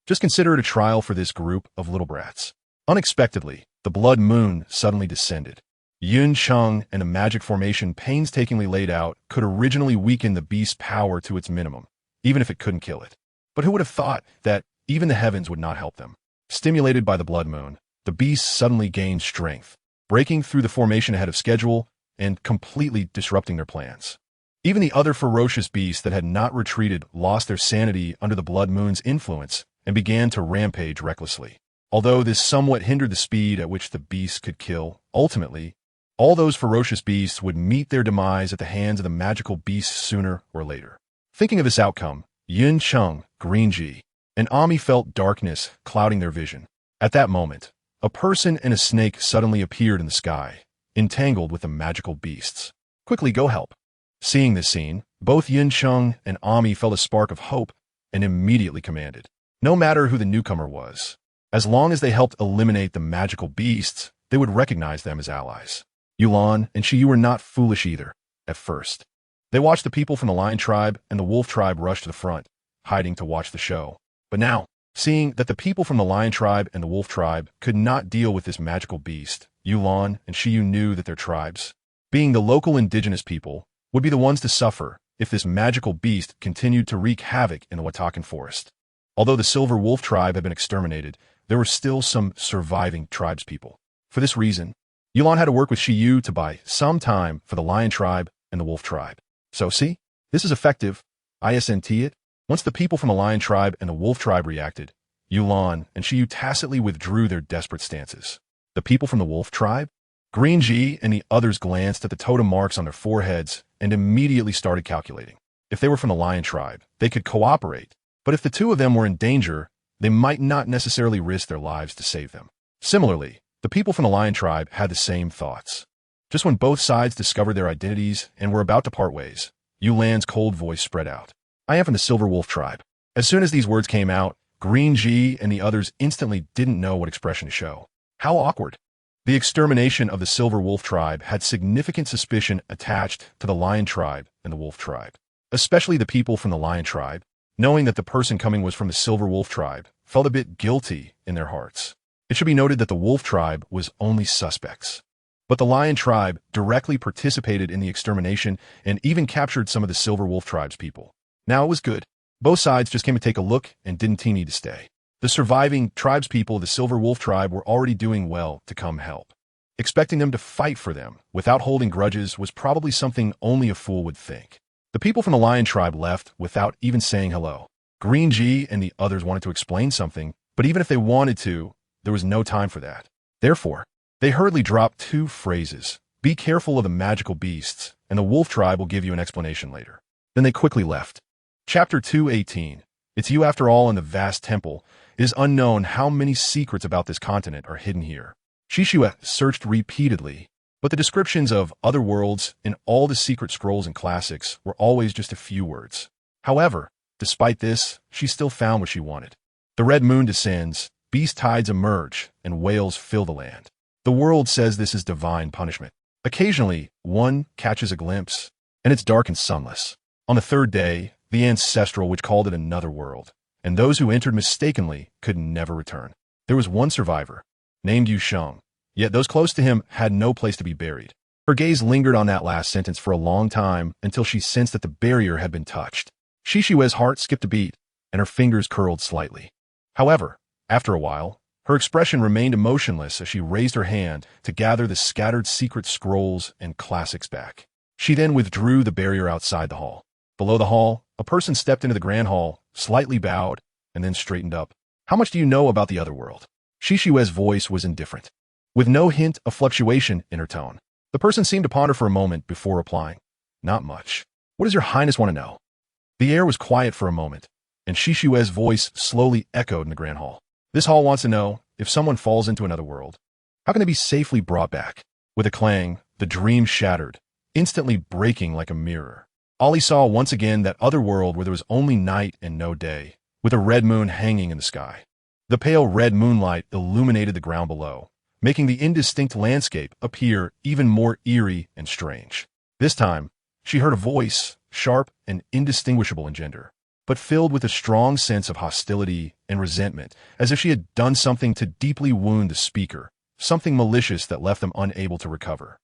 Just consider it a trial for this group of little brats. Unexpectedly, the blood moon suddenly descended. Yun Sheng and a magic formation painstakingly laid out could originally weaken the beast's power to its minimum, even if it couldn't kill it. But who would have thought that even the heavens would not help them? Stimulated by the blood moon, the beast suddenly gained strength, breaking through the formation ahead of schedule and completely disrupting their plans. Even the other ferocious beasts that had not retreated lost their sanity under the blood moon's influence and began to rampage recklessly. Although this somewhat hindered the speed at which the beasts could kill, ultimately, all those ferocious beasts would meet their demise at the hands of the magical beasts sooner or later. Thinking of this outcome, Yun Sheng, Green Ji, and Ami felt darkness clouding their vision. At that moment, a person and a snake suddenly appeared in the sky, entangled with the magical beasts. Quickly, go help. Seeing this scene, both Yun Sheng and Ami felt a spark of hope and immediately commanded. No matter who the newcomer was, as long as they helped eliminate the magical beasts, they would recognize them as allies. Yulan and Shiyu were not foolish either, at first. They watched the people from the Lion tribe and the Wolf tribe rush to the front, hiding to watch the show. But now, seeing that the people from the Lion tribe and the Wolf tribe could not deal with this magical beast, Yulan and Shiyu knew that their tribes, being the local indigenous people, would be the ones to suffer if this magical beast continued to wreak havoc in the Watakan Forest. Although the Silver Wolf tribe had been exterminated, there were still some surviving tribespeople. For this reason, Yulan had to work with Shiyu to buy some time for the Lion tribe and the Wolf tribe. So see, this is effective. ISNT it. Once the people from the Lion tribe and the Wolf tribe reacted, Yulan and Shiyu tacitly withdrew their desperate stances. The people from the Wolf tribe? Green Ji and the others glanced at the totem marks on their foreheads and immediately started calculating. If they were from the Lion tribe, they could cooperate, but if the two of them were in danger, they might not necessarily risk their lives to save them. Similarly, the people from the Lion tribe had the same thoughts. Just when both sides discovered their identities and were about to part ways, Yulan's cold voice spread out. I am from the Silver Wolf tribe. As soon as these words came out, Green Ji and the others instantly didn't know what expression to show. How awkward. The extermination of the Silver Wolf tribe had significant suspicion attached to the Lion tribe and the Wolf tribe. Especially the people from the Lion tribe, knowing that the person coming was from the Silver Wolf tribe, felt a bit guilty in their hearts. It should be noted that the Wolf tribe was only suspects. But the Lion tribe directly participated in the extermination and even captured some of the Silver Wolf tribe's people. Now it was good. Both sides just came to take a look and didn't need to stay. The surviving tribespeople of the Silver Wolf tribe were already doing well to come help. Expecting them to fight for them without holding grudges was probably something only a fool would think. The people from the Lion tribe left without even saying hello. Green G and the others wanted to explain something, but even if they wanted to, there was no time for that. Therefore, they hurriedly dropped two phrases. Be careful of the magical beasts, and the wolf tribe will give you an explanation later. Then they quickly left. Chapter 2:18. It's you after all in the vast temple. It is unknown how many secrets about this continent are hidden here. Shishue searched repeatedly, but the descriptions of other worlds in all the secret scrolls and classics were always just a few words. However, despite this, she still found what she wanted. The red moon descends, beast tides emerge, and whales fill the land. The world says this is divine punishment. Occasionally, one catches a glimpse, and it's dark and sunless. On the third day, the ancestral which called it another world, and those who entered mistakenly could never return. There was one survivor, named Yu Sheng, yet those close to him had no place to be buried. Her gaze lingered on that last sentence for a long time until she sensed that the barrier had been touched. Shishue's heart skipped a beat, and her fingers curled slightly. However, after a while, her expression remained emotionless as she raised her hand to gather the scattered secret scrolls and classics back. She then withdrew the barrier outside the hall. Below the hall, a person stepped into the grand hall, slightly bowed, and then straightened up. How much do you know about the other world? Shishue's voice was indifferent, with no hint of fluctuation in her tone. The person seemed to ponder for a moment before replying. Not much. What does your highness want to know? The air was quiet for a moment, and Shishue's voice slowly echoed in the grand hall. This hall wants to know, if someone falls into another world, how can they be safely brought back? With a clang, the dream shattered, instantly breaking like a mirror. Ollie saw once again that other world where there was only night and no day, with a red moon hanging in the sky. The pale red moonlight illuminated the ground below, making the indistinct landscape appear even more eerie and strange. This time, she heard a voice, sharp and indistinguishable in gender, but filled with a strong sense of hostility and resentment, as if she had done something to deeply wound the speaker, something malicious that left them unable to recover.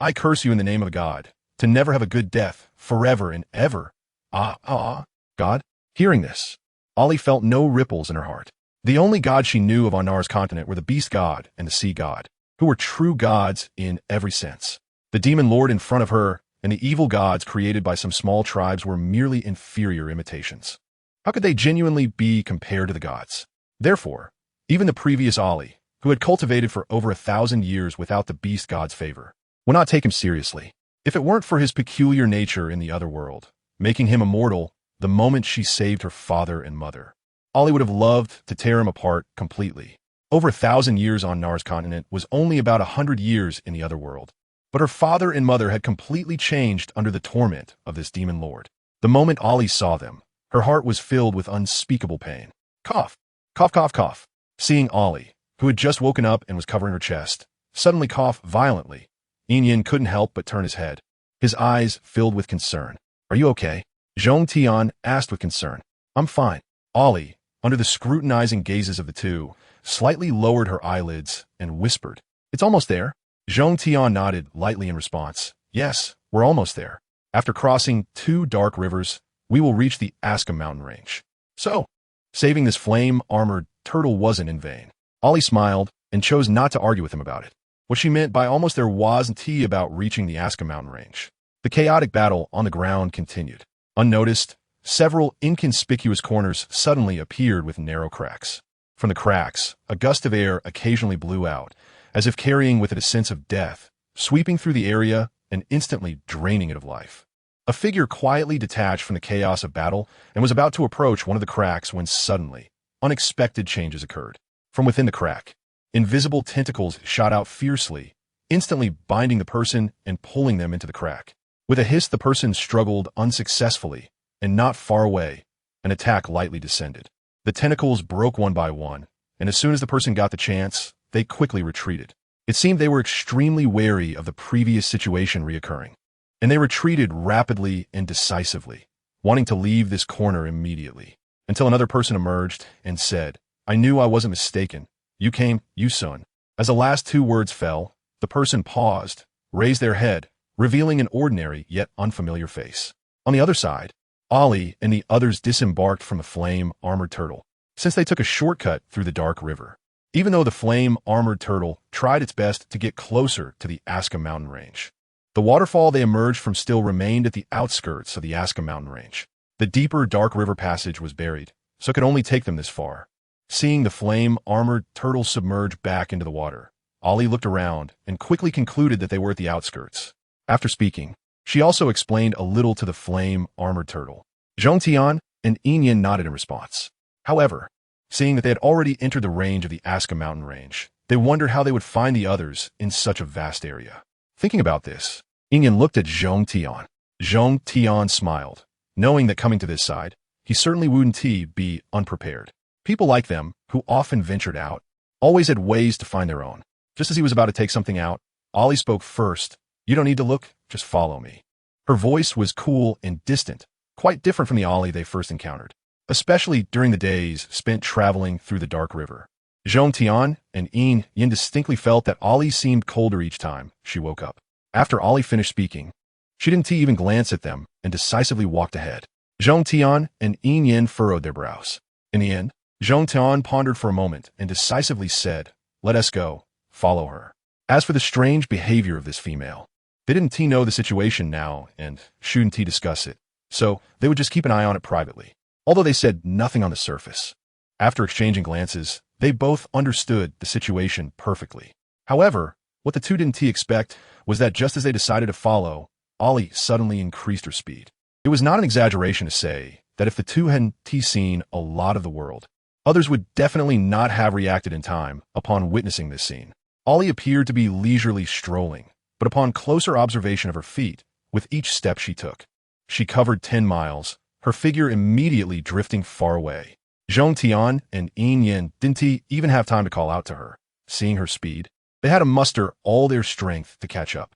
I curse you in the name of the god, to never have a good death, forever and ever. God? Hearing this, Ollie felt no ripples in her heart. The only gods she knew of Anar's continent were the beast god and the sea god, who were true gods in every sense. The demon lord in front of her and the evil gods created by some small tribes were merely inferior imitations. How could they genuinely be compared to the gods? Therefore, even the previous Ollie, who had cultivated for over 1,000 years without the beast god's favor, would not take him seriously. If it weren't for his peculiar nature in the other world, making him immortal the moment she saved her father and mother, Ollie would have loved to tear him apart completely. Over 1,000 years on Nar's continent was only about 100 years in the other world. But her father and mother had completely changed under the torment of this demon lord. The moment Ollie saw them, her heart was filled with unspeakable pain. Cough, cough, cough, cough. Seeing Ollie, who had just woken up and was covering her chest, suddenly cough violently, Yin couldn't help but turn his head. His eyes filled with concern. Are you okay? Zhong Tian asked with concern. I'm fine. Ollie, under the scrutinizing gazes of the two, slightly lowered her eyelids and whispered, It's almost there. Zhong Tian nodded lightly in response. Yes, we're almost there. After crossing 2 dark rivers, we will reach the Aska mountain range. So, saving this flame-armored turtle wasn't in vain. Ollie smiled and chose not to argue with him about it. What she meant by almost there wasn't tea about reaching the Aska mountain range. The chaotic battle on the ground continued. Unnoticed, several inconspicuous corners suddenly appeared with narrow cracks. From the cracks, a gust of air occasionally blew out, as if carrying with it a sense of death, sweeping through the area and instantly draining it of life. A figure quietly detached from the chaos of battle and was about to approach one of the cracks when suddenly, unexpected changes occurred. From within the crack, invisible tentacles shot out fiercely, instantly binding the person and pulling them into the crack. With a hiss, the person struggled unsuccessfully, and not far away, an attack lightly descended. The tentacles broke one by one, and as soon as the person got the chance, they quickly retreated. It seemed they were extremely wary of the previous situation reoccurring, and they retreated rapidly and decisively, wanting to leave this corner immediately, until another person emerged and said, I knew I wasn't mistaken. You came, Yusun. As the last 2 words fell, the person paused, raised their head, revealing an ordinary yet unfamiliar face. On the other side, Ollie and the others disembarked from the flame-armored turtle, since they took a shortcut through the dark river. Even though the flame-armored turtle tried its best to get closer to the Aska mountain range, the waterfall they emerged from still remained at the outskirts of the Aska mountain range. The deeper, dark river passage was buried, so it could only take them this far. Seeing the flame-armored turtle submerge back into the water, Ali looked around and quickly concluded that they were at the outskirts. After speaking, she also explained a little to the flame-armored turtle. Zhongtian and Inyan nodded in response. However, seeing that they had already entered the range of the Aska mountain range, they wondered how they would find the others in such a vast area. Thinking about this, Inyan looked at Zhongtian. Zhongtian smiled, knowing that coming to this side, he certainly wouldn't be unprepared. People like them, who often ventured out, always had ways to find their own. Just as he was about to take something out, Ali spoke first. You don't need to look, just follow me. Her voice was cool and distant, quite different from the Ali they first encountered, especially during the days spent traveling through the dark river. Zhongtian and Yin distinctly felt that Ali seemed colder each time she woke up. After Ali finished speaking, she didn't even glance at them and decisively walked ahead. Zhongtian and Yin furrowed their brows. In the end, Zhongtian pondered for a moment and decisively said, "Let us go, follow her." As for the strange behavior of this female, they didn't know the situation now and shouldn't discuss it, so they would just keep an eye on it privately, although they said nothing on the surface. After exchanging glances, they both understood the situation perfectly. However, what the two didn't expect was that just as they decided to follow, Ali suddenly increased her speed. It was not an exaggeration to say that if the two hadn't seen a lot of the world, others would definitely not have reacted in time upon witnessing this scene. Ali appeared to be leisurely strolling, but upon closer observation of her feet, with each step she took, she covered 10 miles, her figure immediately drifting far away. Zhongtian and Yin didn't even have time to call out to her. Seeing her speed, they had to muster all their strength to catch up.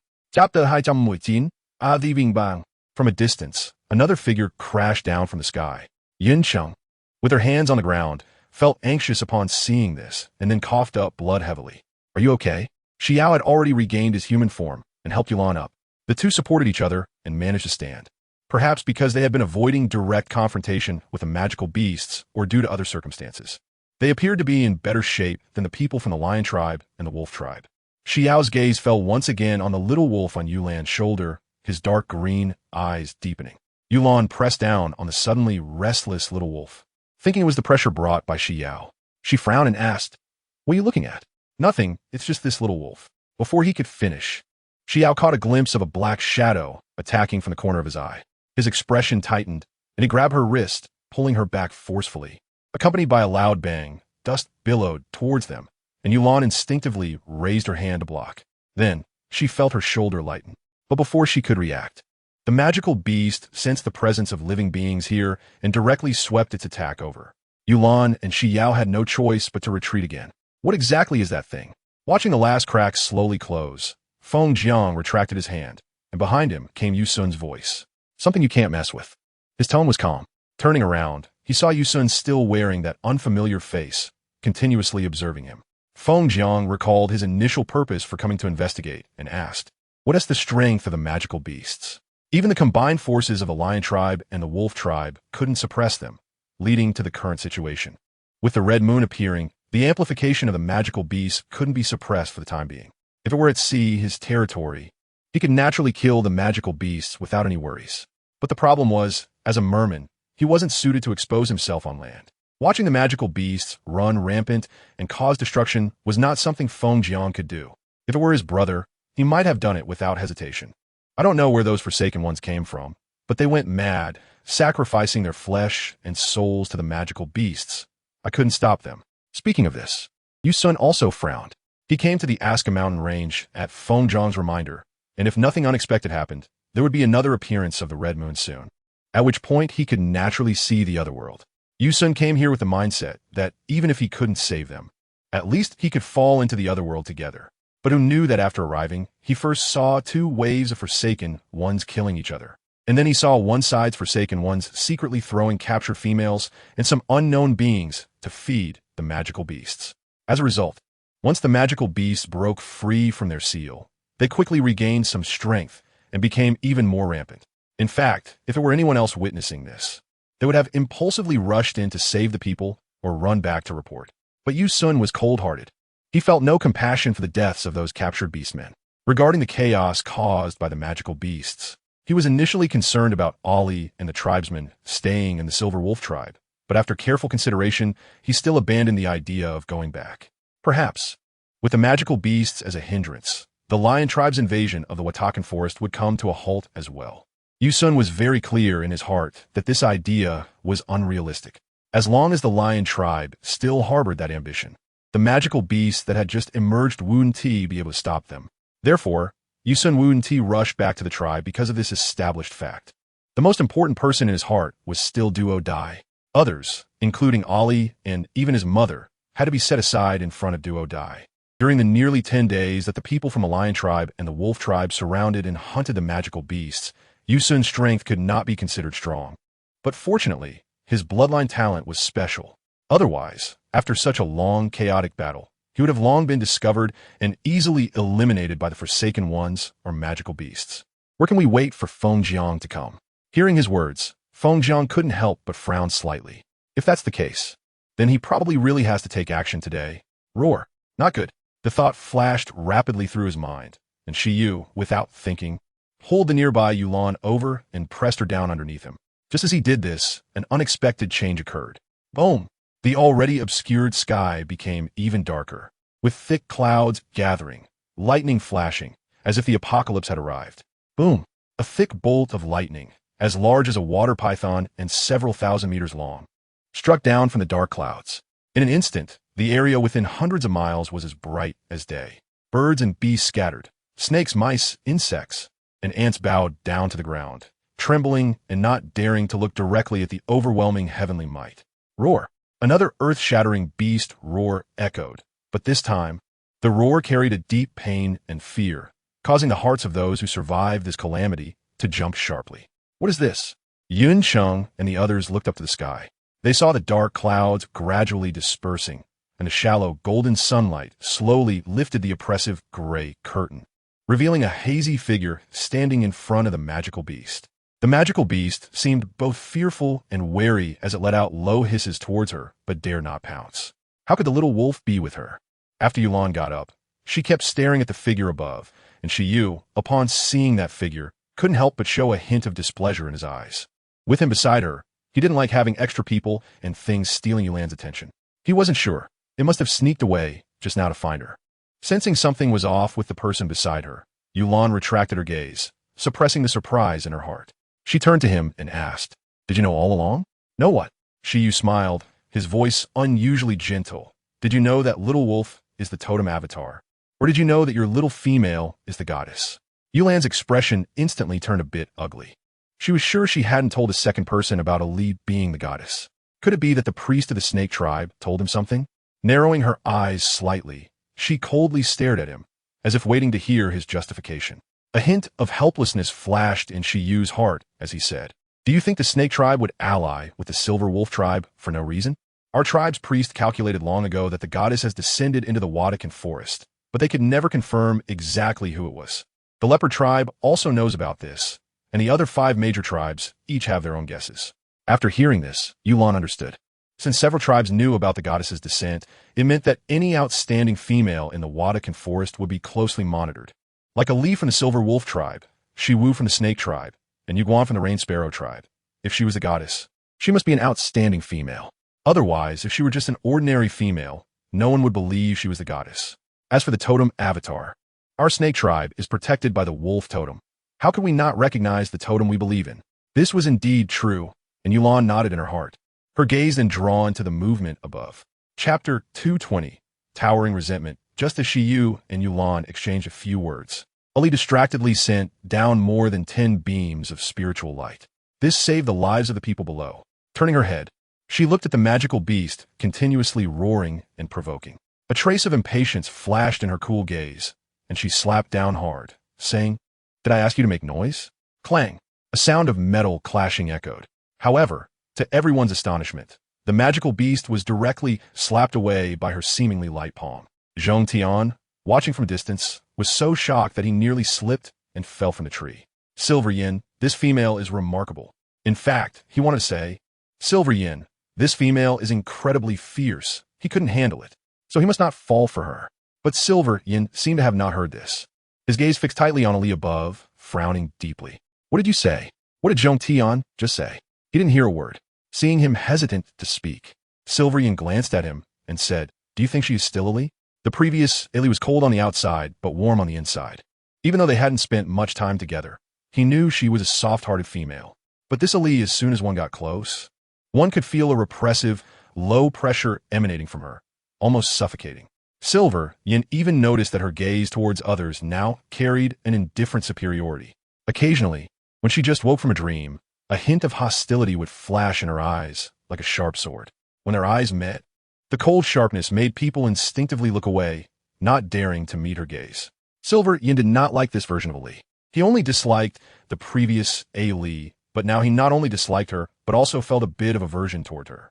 From a distance, another figure crashed down from the sky. Yin Cheng, with her hands on the ground, felt anxious upon seeing this and then coughed up blood heavily. "Are you okay?" Xiao had already regained his human form and helped Yulan up. The two supported each other and managed to stand. Perhaps because they had been avoiding direct confrontation with the magical beasts or due to other circumstances. They appeared to be in better shape than the people from the lion tribe and the wolf tribe. Xiao's gaze fell once again on the little wolf on Yulan's shoulder, his dark green eyes deepening. Yulan pressed down on the suddenly restless little wolf. Thinking it was the pressure brought by Xiao, she frowned and asked, "What are you looking at?" "Nothing, it's just this little wolf." Before he could finish, Xiao caught a glimpse of a black shadow attacking from the corner of his eye. His expression tightened, and he grabbed her wrist, pulling her back forcefully. Accompanied by a loud bang, dust billowed towards them, and Yulan instinctively raised her hand to block. Then, she felt her shoulder lighten. But before she could react, the magical beast sensed the presence of living beings here and directly swept its attack over. Yulan and Xiao had no choice but to retreat again. What exactly is that thing? Watching the last crack slowly close, Feng Jiang retracted his hand, and behind him came Yusun's voice. "Something you can't mess with." His tone was calm. Turning around, he saw Yusun still wearing that unfamiliar face, continuously observing him. Feng Jiang recalled his initial purpose for coming to investigate and asked, "What is the strength of the magical beasts?" Even the combined forces of the lion tribe and the wolf tribe couldn't suppress them, leading to the current situation. With the red moon appearing, the amplification of the magical beasts couldn't be suppressed for the time being. If it were at sea, his territory, he could naturally kill the magical beasts without any worries. But the problem was, as a merman, he wasn't suited to expose himself on land. Watching the magical beasts run rampant and cause destruction was not something Feng Jiang could do. If it were his brother, he might have done it without hesitation. I don't know where those Forsaken ones came from, but they went mad, sacrificing their flesh and souls to the magical beasts. I couldn't stop them. Speaking of this, Yusun also frowned. He came to the Aska mountain range at Feng Jiang's reminder, and if nothing unexpected happened, there would be another appearance of the red moon soon, at which point he could naturally see the other world. Yusun came here with the mindset that even if he couldn't save them, at least he could fall into the other world together. But who knew that after arriving, he first saw 2 waves of Forsaken ones killing each other. And then he saw one side's Forsaken ones secretly throwing captured females and some unknown beings to feed the magical beasts. As a result, once the magical beasts broke free from their seal, they quickly regained some strength and became even more rampant. In fact, if it were anyone else witnessing this, they would have impulsively rushed in to save the people or run back to report. But Yusun was cold-hearted. He felt no compassion for the deaths of those captured beastmen. Regarding the chaos caused by the magical beasts, He was initially concerned about Ali and the tribesmen staying in the Silver Wolf tribe, but after careful consideration, he still abandoned the idea of going back. Perhaps, with the magical beasts as a hindrance, the lion tribe's invasion of the Watakan Forest would come to a halt as well. Yusun was very clear in his heart that this idea was unrealistic. As long as the lion tribe still harbored that ambition, the magical beasts that had just emerged wouldn't be able to stop them. Therefore, Yusun wouldn't rushed back to the tribe because of this established fact. The most important person in his heart was still Duo-Dai. Others, including Ali and even his mother, had to be set aside in front of Duo-Dai. During the nearly 10 days that the people from the lion tribe and the wolf tribe surrounded and hunted the magical beasts, Yusun's strength could not be considered strong. But fortunately, his bloodline talent was special. Otherwise, after such a long, chaotic battle, he would have long been discovered and easily eliminated by the Forsaken Ones or magical beasts. Where can we wait for Feng Jiang to come? Hearing his words, Feng Jiang couldn't help but frown slightly. If that's the case, then he probably really has to take action today. Roar. Not good. The thought flashed rapidly through his mind, and Shiyu, without thinking, pulled the nearby Yulan over and pressed her down underneath him. Just as he did this, an unexpected change occurred. Boom! The already obscured sky became even darker, with thick clouds gathering, lightning flashing, as if the apocalypse had arrived. Boom! A thick bolt of lightning, as large as a water python and several thousand meters long, struck down from the dark clouds. In an instant, the area within hundreds of miles was as bright as day. Birds and beasts scattered, snakes, mice, insects, and ants bowed down to the ground, trembling and not daring to look directly at the overwhelming heavenly might. Roar! Another earth-shattering beast roar echoed, but this time, the roar carried a deep pain and fear, causing the hearts of those who survived this calamity to jump sharply. What is this? Yun Cheng and the others looked up to the sky. They saw the dark clouds gradually dispersing, and the shallow golden sunlight slowly lifted the oppressive gray curtain, revealing a hazy figure standing in front of the magical beast. The magical beast seemed both fearful and wary as it let out low hisses towards her, but dared not pounce. How could the little wolf be with her? After Yulan got up, she kept staring at the figure above, and Shiyu, upon seeing that figure, couldn't help but show a hint of displeasure in his eyes. With him beside her, he didn't like having extra people and things stealing Yulan's attention. He wasn't sure. It must have sneaked away just now to find her. Sensing something was off with the person beside her, Yulan retracted her gaze, suppressing the surprise in her heart. She turned to him and asked, "Did you know all along?" "Know what?" Shiyu smiled, his voice unusually gentle. "Did you know that little wolf is the totem avatar? Or did you know that your little female is the goddess?" Yulan's expression instantly turned a bit ugly. She was sure she hadn't told a second person about Ali being the goddess. Could it be that the priest of the snake tribe told him something? Narrowing her eyes slightly, she coldly stared at him, as if waiting to hear his justification. A hint of helplessness flashed in Shiyu's heart as he said, "Do you think the snake tribe would ally with the silver wolf tribe for no reason? Our tribe's priest calculated long ago that the goddess has descended into the Watakan Forest, but they could never confirm exactly who it was. The leopard tribe also knows about this, and the other 5 major tribes each have their own guesses." After hearing this, Yulan understood. Since several tribes knew about the goddess's descent, it meant that any outstanding female in the Watakan Forest would be closely monitored. Like Ali from the Silver Wolf tribe, Shiwu from the Snake tribe, and Yuguan from the Rain Sparrow tribe. If she was a goddess, she must be an outstanding female. Otherwise, if she were just an ordinary female, no one would believe she was the goddess. As for the totem avatar, our snake tribe is protected by the wolf totem. How could we not recognize the totem we believe in? This was indeed true, and Yulan nodded in her heart, her gaze then drawn to the movement above. Chapter 220, Towering Resentment. Just as Shiyu and Yulan exchanged a few words, Ali distractedly sent down more than 10 beams of spiritual light. This saved the lives of the people below. Turning her head, she looked at the magical beast, continuously roaring and provoking. A trace of impatience flashed in her cool gaze, and she slapped down hard, saying, "Did I ask you to make noise?" Clang! A sound of metal clashing echoed. However, to everyone's astonishment, the magical beast was directly slapped away by her seemingly light palm. Zhong Tian, watching from a distance, was so shocked that he nearly slipped and fell from the tree. "Silver Yin, this female is remarkable." In fact, he wanted to say, "Silver Yin, this female is incredibly fierce." He couldn't handle it, so he must not fall for her. But Silver Yin seemed to have not heard this. His gaze fixed tightly on Ali above, frowning deeply. What did you say? What did Zhong Tian just say? He didn't hear a word. Seeing him hesitant to speak, Silver Yin glanced at him and said, "Do you think she is still Ili?" The previous Ili was cold on the outside, but warm on the inside. Even though they hadn't spent much time together, he knew she was a soft-hearted female. But this Ili, as soon as one got close, one could feel a repressive, low pressure emanating from her, almost suffocating. Silver Yin even noticed that her gaze towards others now carried an indifferent superiority. Occasionally, when she just woke from a dream, a hint of hostility would flash in her eyes like a sharp sword. When their eyes met, the cold sharpness made people instinctively look away, not daring to meet her gaze. Silver Yin did not like this version of Ali. He only disliked the previous Ali, but now he not only disliked her, but also felt a bit of aversion toward her.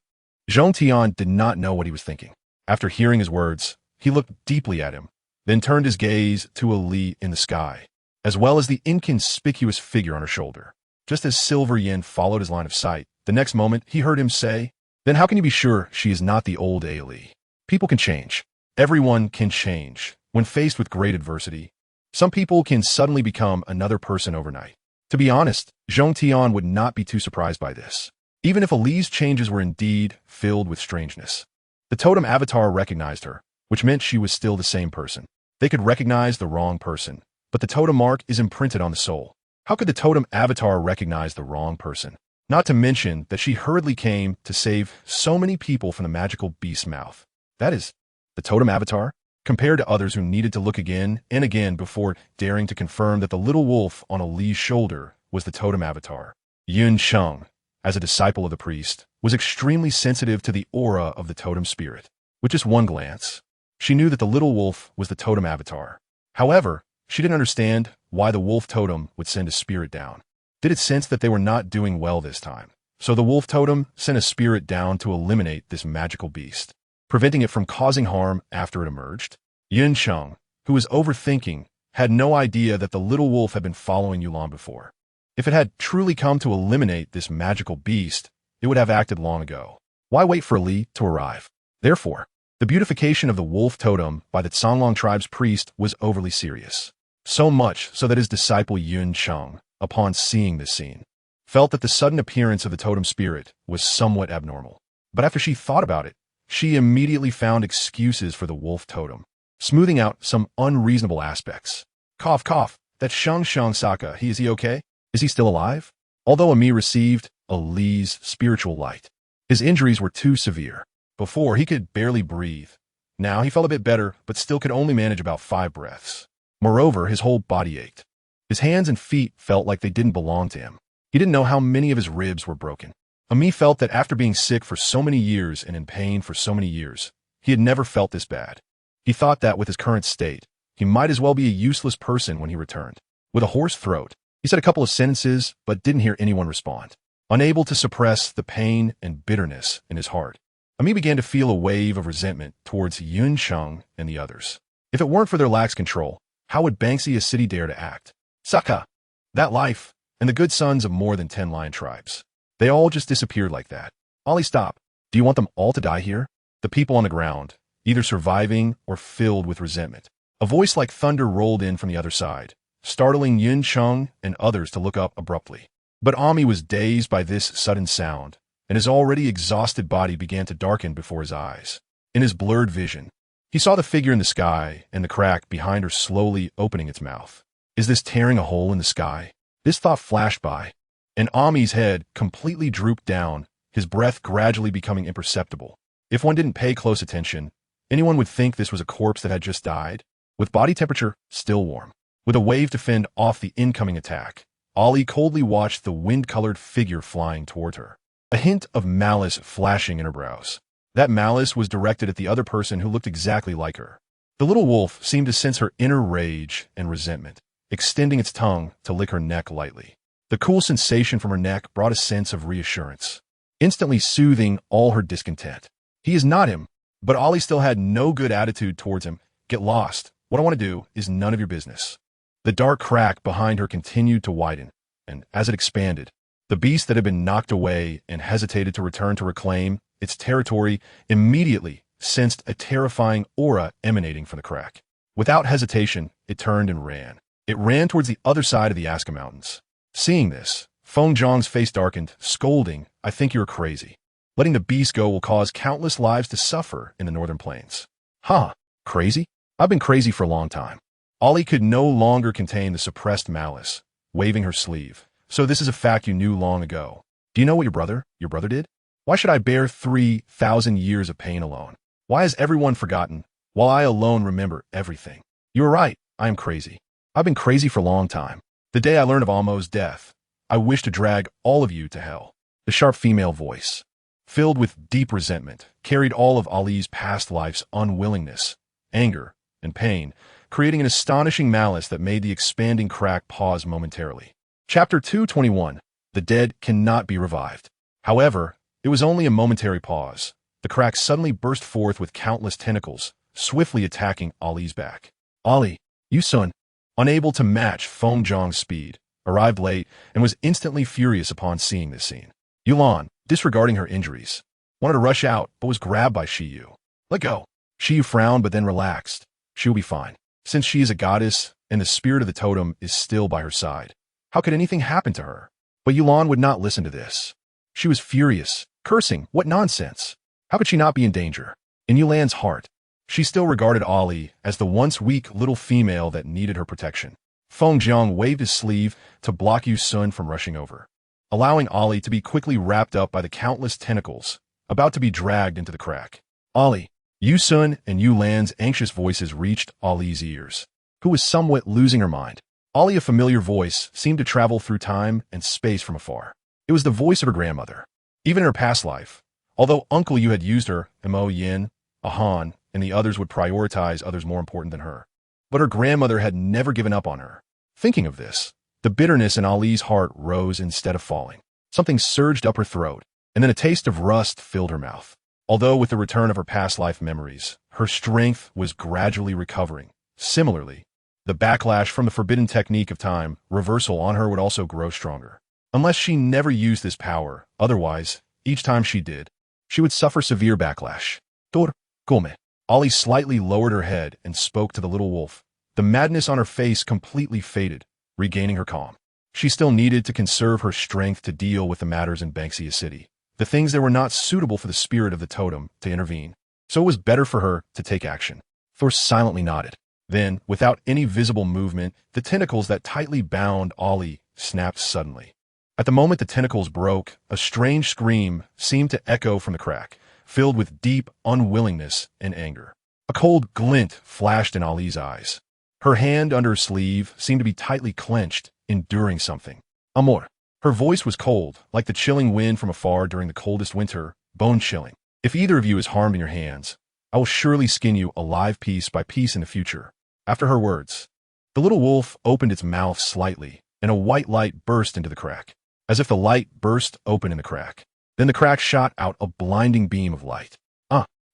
Zhong Tian did not know what he was thinking. After hearing his words, he looked deeply at him, then turned his gaze to Ali in the sky, as well as the inconspicuous figure on her shoulder. Just as Silver Yin followed his line of sight, the next moment he heard him say, "Then how can you be sure she is not the old Ali? People can change. Everyone can change. When faced with great adversity, some people can suddenly become another person overnight." To be honest, Zhong Tian would not be too surprised by this, even if Ali's changes were indeed filled with strangeness. The totem avatar recognized her, which meant she was still the same person. They could recognize the wrong person, but the totem mark is imprinted on the soul. How could the totem avatar recognize the wrong person? Not to mention that she hurriedly came to save so many people from the magical beast's mouth. That is, the totem avatar, compared to others who needed to look again and again before daring to confirm that the little wolf on Ali's shoulder was the totem avatar. Yun Sheng, as a disciple of the priest, was extremely sensitive to the aura of the totem spirit. With just one glance, she knew that the little wolf was the totem avatar. However, she didn't understand why the wolf totem would send a spirit down. Did it sense that they were not doing well this time? So the wolf totem sent a spirit down to eliminate this magical beast, preventing it from causing harm after it emerged? Yun Sheng, who was overthinking, had no idea that the little wolf had been following Yulan before. If it had truly come to eliminate this magical beast, it would have acted long ago. Why wait for Ali to arrive? Therefore, the beautification of the wolf totem by the Songlong tribe's priest was overly serious. So much so that his disciple Yun Sheng, upon seeing this scene, felt that the sudden appearance of the totem spirit was somewhat abnormal. But after she thought about it, she immediately found excuses for the wolf totem, smoothing out some unreasonable aspects. Cough, cough, that's Shang Saka, is he okay? Is he still alive? Although Ami received Ali's spiritual light, his injuries were too severe. Before, he could barely breathe. Now he felt a bit better, but still could only manage about 5 breaths. Moreover, his whole body ached. His hands and feet felt like they didn't belong to him. He didn't know how many of his ribs were broken. Ami felt that after being sick for so many years and in pain for so many years, he had never felt this bad. He thought that with his current state, he might as well be a useless person when he returned. With a hoarse throat, he said a couple of sentences, but didn't hear anyone respond. Unable to suppress the pain and bitterness in his heart, Ami began to feel a wave of resentment towards Yun Sheng and the others. If it weren't for their lax control, how would Banksy City dare to act? Saka, that life, and the good sons of more than 10 lion tribes. They all just disappeared like that. Ollie, stop. Do you want them all to die here? The people on the ground, either surviving or filled with resentment. A voice like thunder rolled in from the other side, startling Yun Sheng and others to look up abruptly. But Ami was dazed by this sudden sound, and his already exhausted body began to darken before his eyes. In his blurred vision, he saw the figure in the sky and the crack behind her slowly opening its mouth. Is this tearing a hole in the sky? This thought flashed by, and Ami's head completely drooped down, his breath gradually becoming imperceptible. If one didn't pay close attention, anyone would think this was a corpse that had just died, with body temperature still warm. With a wave to fend off the incoming attack, Ollie coldly watched the wind-colored figure flying toward her, a hint of malice flashing in her brows. That malice was directed at the other person who looked exactly like her. The little wolf seemed to sense her inner rage and resentment, extending its tongue to lick her neck lightly. The cool sensation from her neck brought a sense of reassurance, instantly soothing all her discontent. He is not him, but Ollie still had no good attitude towards him. Get lost. What I want to do is none of your business. The dark crack behind her continued to widen, and as it expanded, the beast that had been knocked away and hesitated to return to reclaim its territory immediately sensed a terrifying aura emanating from the crack. Without hesitation, it turned and ran. It ran towards the other side of the Aska Mountains. Seeing this, Feng Zhang's face darkened, scolding, "I think you're crazy. Letting the beast go will cause countless lives to suffer in the northern plains." "Huh? Crazy? I've been crazy for a long time." Ollie could no longer contain the suppressed malice, waving her sleeve. "So this is a fact you knew long ago. Do you know what your brother did? Why should I bear 3,000 years of pain alone? Why has everyone forgotten, while I alone remember everything? You were right, I am crazy. I've been crazy for a long time. The day I learned of Amo's death, I wish to drag all of you to hell." The sharp female voice, filled with deep resentment, carried all of Ali's past life's unwillingness, anger, and pain, creating an astonishing malice that made the expanding crack pause momentarily. Chapter 221. The dead cannot be revived. However, it was only a momentary pause. The crack suddenly burst forth with countless tentacles, swiftly attacking Ali's back. Ali, Yusun, unable to match Feng Zhang's speed, arrived late and was instantly furious upon seeing this scene. Yulan, disregarding her injuries, wanted to rush out but was grabbed by Shiyu. "Let go." Shiyu frowned but then relaxed. "She will be fine. Since she is a goddess and the spirit of the totem is still by her side, how could anything happen to her?" But Yulan would not listen to this. She was furious, cursing, "What nonsense! How could she not be in danger?" In Yulan's heart, she still regarded Ali as the once weak little female that needed her protection. Feng Zhang waved his sleeve to block Yusun from rushing over, allowing Ali to be quickly wrapped up by the countless tentacles, about to be dragged into the crack. Ali, Yusun, and Yulan's anxious voices reached Ali's ears, who was somewhat losing her mind. Ali, a familiar voice, seemed to travel through time and space from afar. It was the voice of her grandmother. Even in her past life, although Uncle Yu had used her, Mo Yin, Ahan, and the others would prioritize others more important than her. But her grandmother had never given up on her. Thinking of this, the bitterness in Ali's heart rose instead of falling. Something surged up her throat, and then a taste of rust filled her mouth. Although with the return of her past life memories, her strength was gradually recovering. Similarly, the backlash from the forbidden technique of time reversal on her would also grow stronger. Unless she never used this power, otherwise, each time she did, she would suffer severe backlash. "Tor, come." Ali slightly lowered her head and spoke to the little wolf. The madness on her face completely faded, regaining her calm. She still needed to conserve her strength to deal with the matters in Banksia City, the things that were not suitable for the spirit of the totem to intervene. So it was better for her to take action. Thor silently nodded. Then, without any visible movement, the tentacles that tightly bound Ali snapped suddenly. At the moment the tentacles broke, a strange scream seemed to echo from the crack, filled with deep unwillingness and anger. A cold glint flashed in Ali's eyes. Her hand under her sleeve seemed to be tightly clenched, enduring something. "Amor." Her voice was cold, like the chilling wind from afar during the coldest winter, bone-chilling. "If either of you is harmed in your hands, I will surely skin you alive piece by piece in the future." After her words, the little wolf opened its mouth slightly, and a white light burst into the crack, as if the light burst open in the crack. Then the crack shot out a blinding beam of light.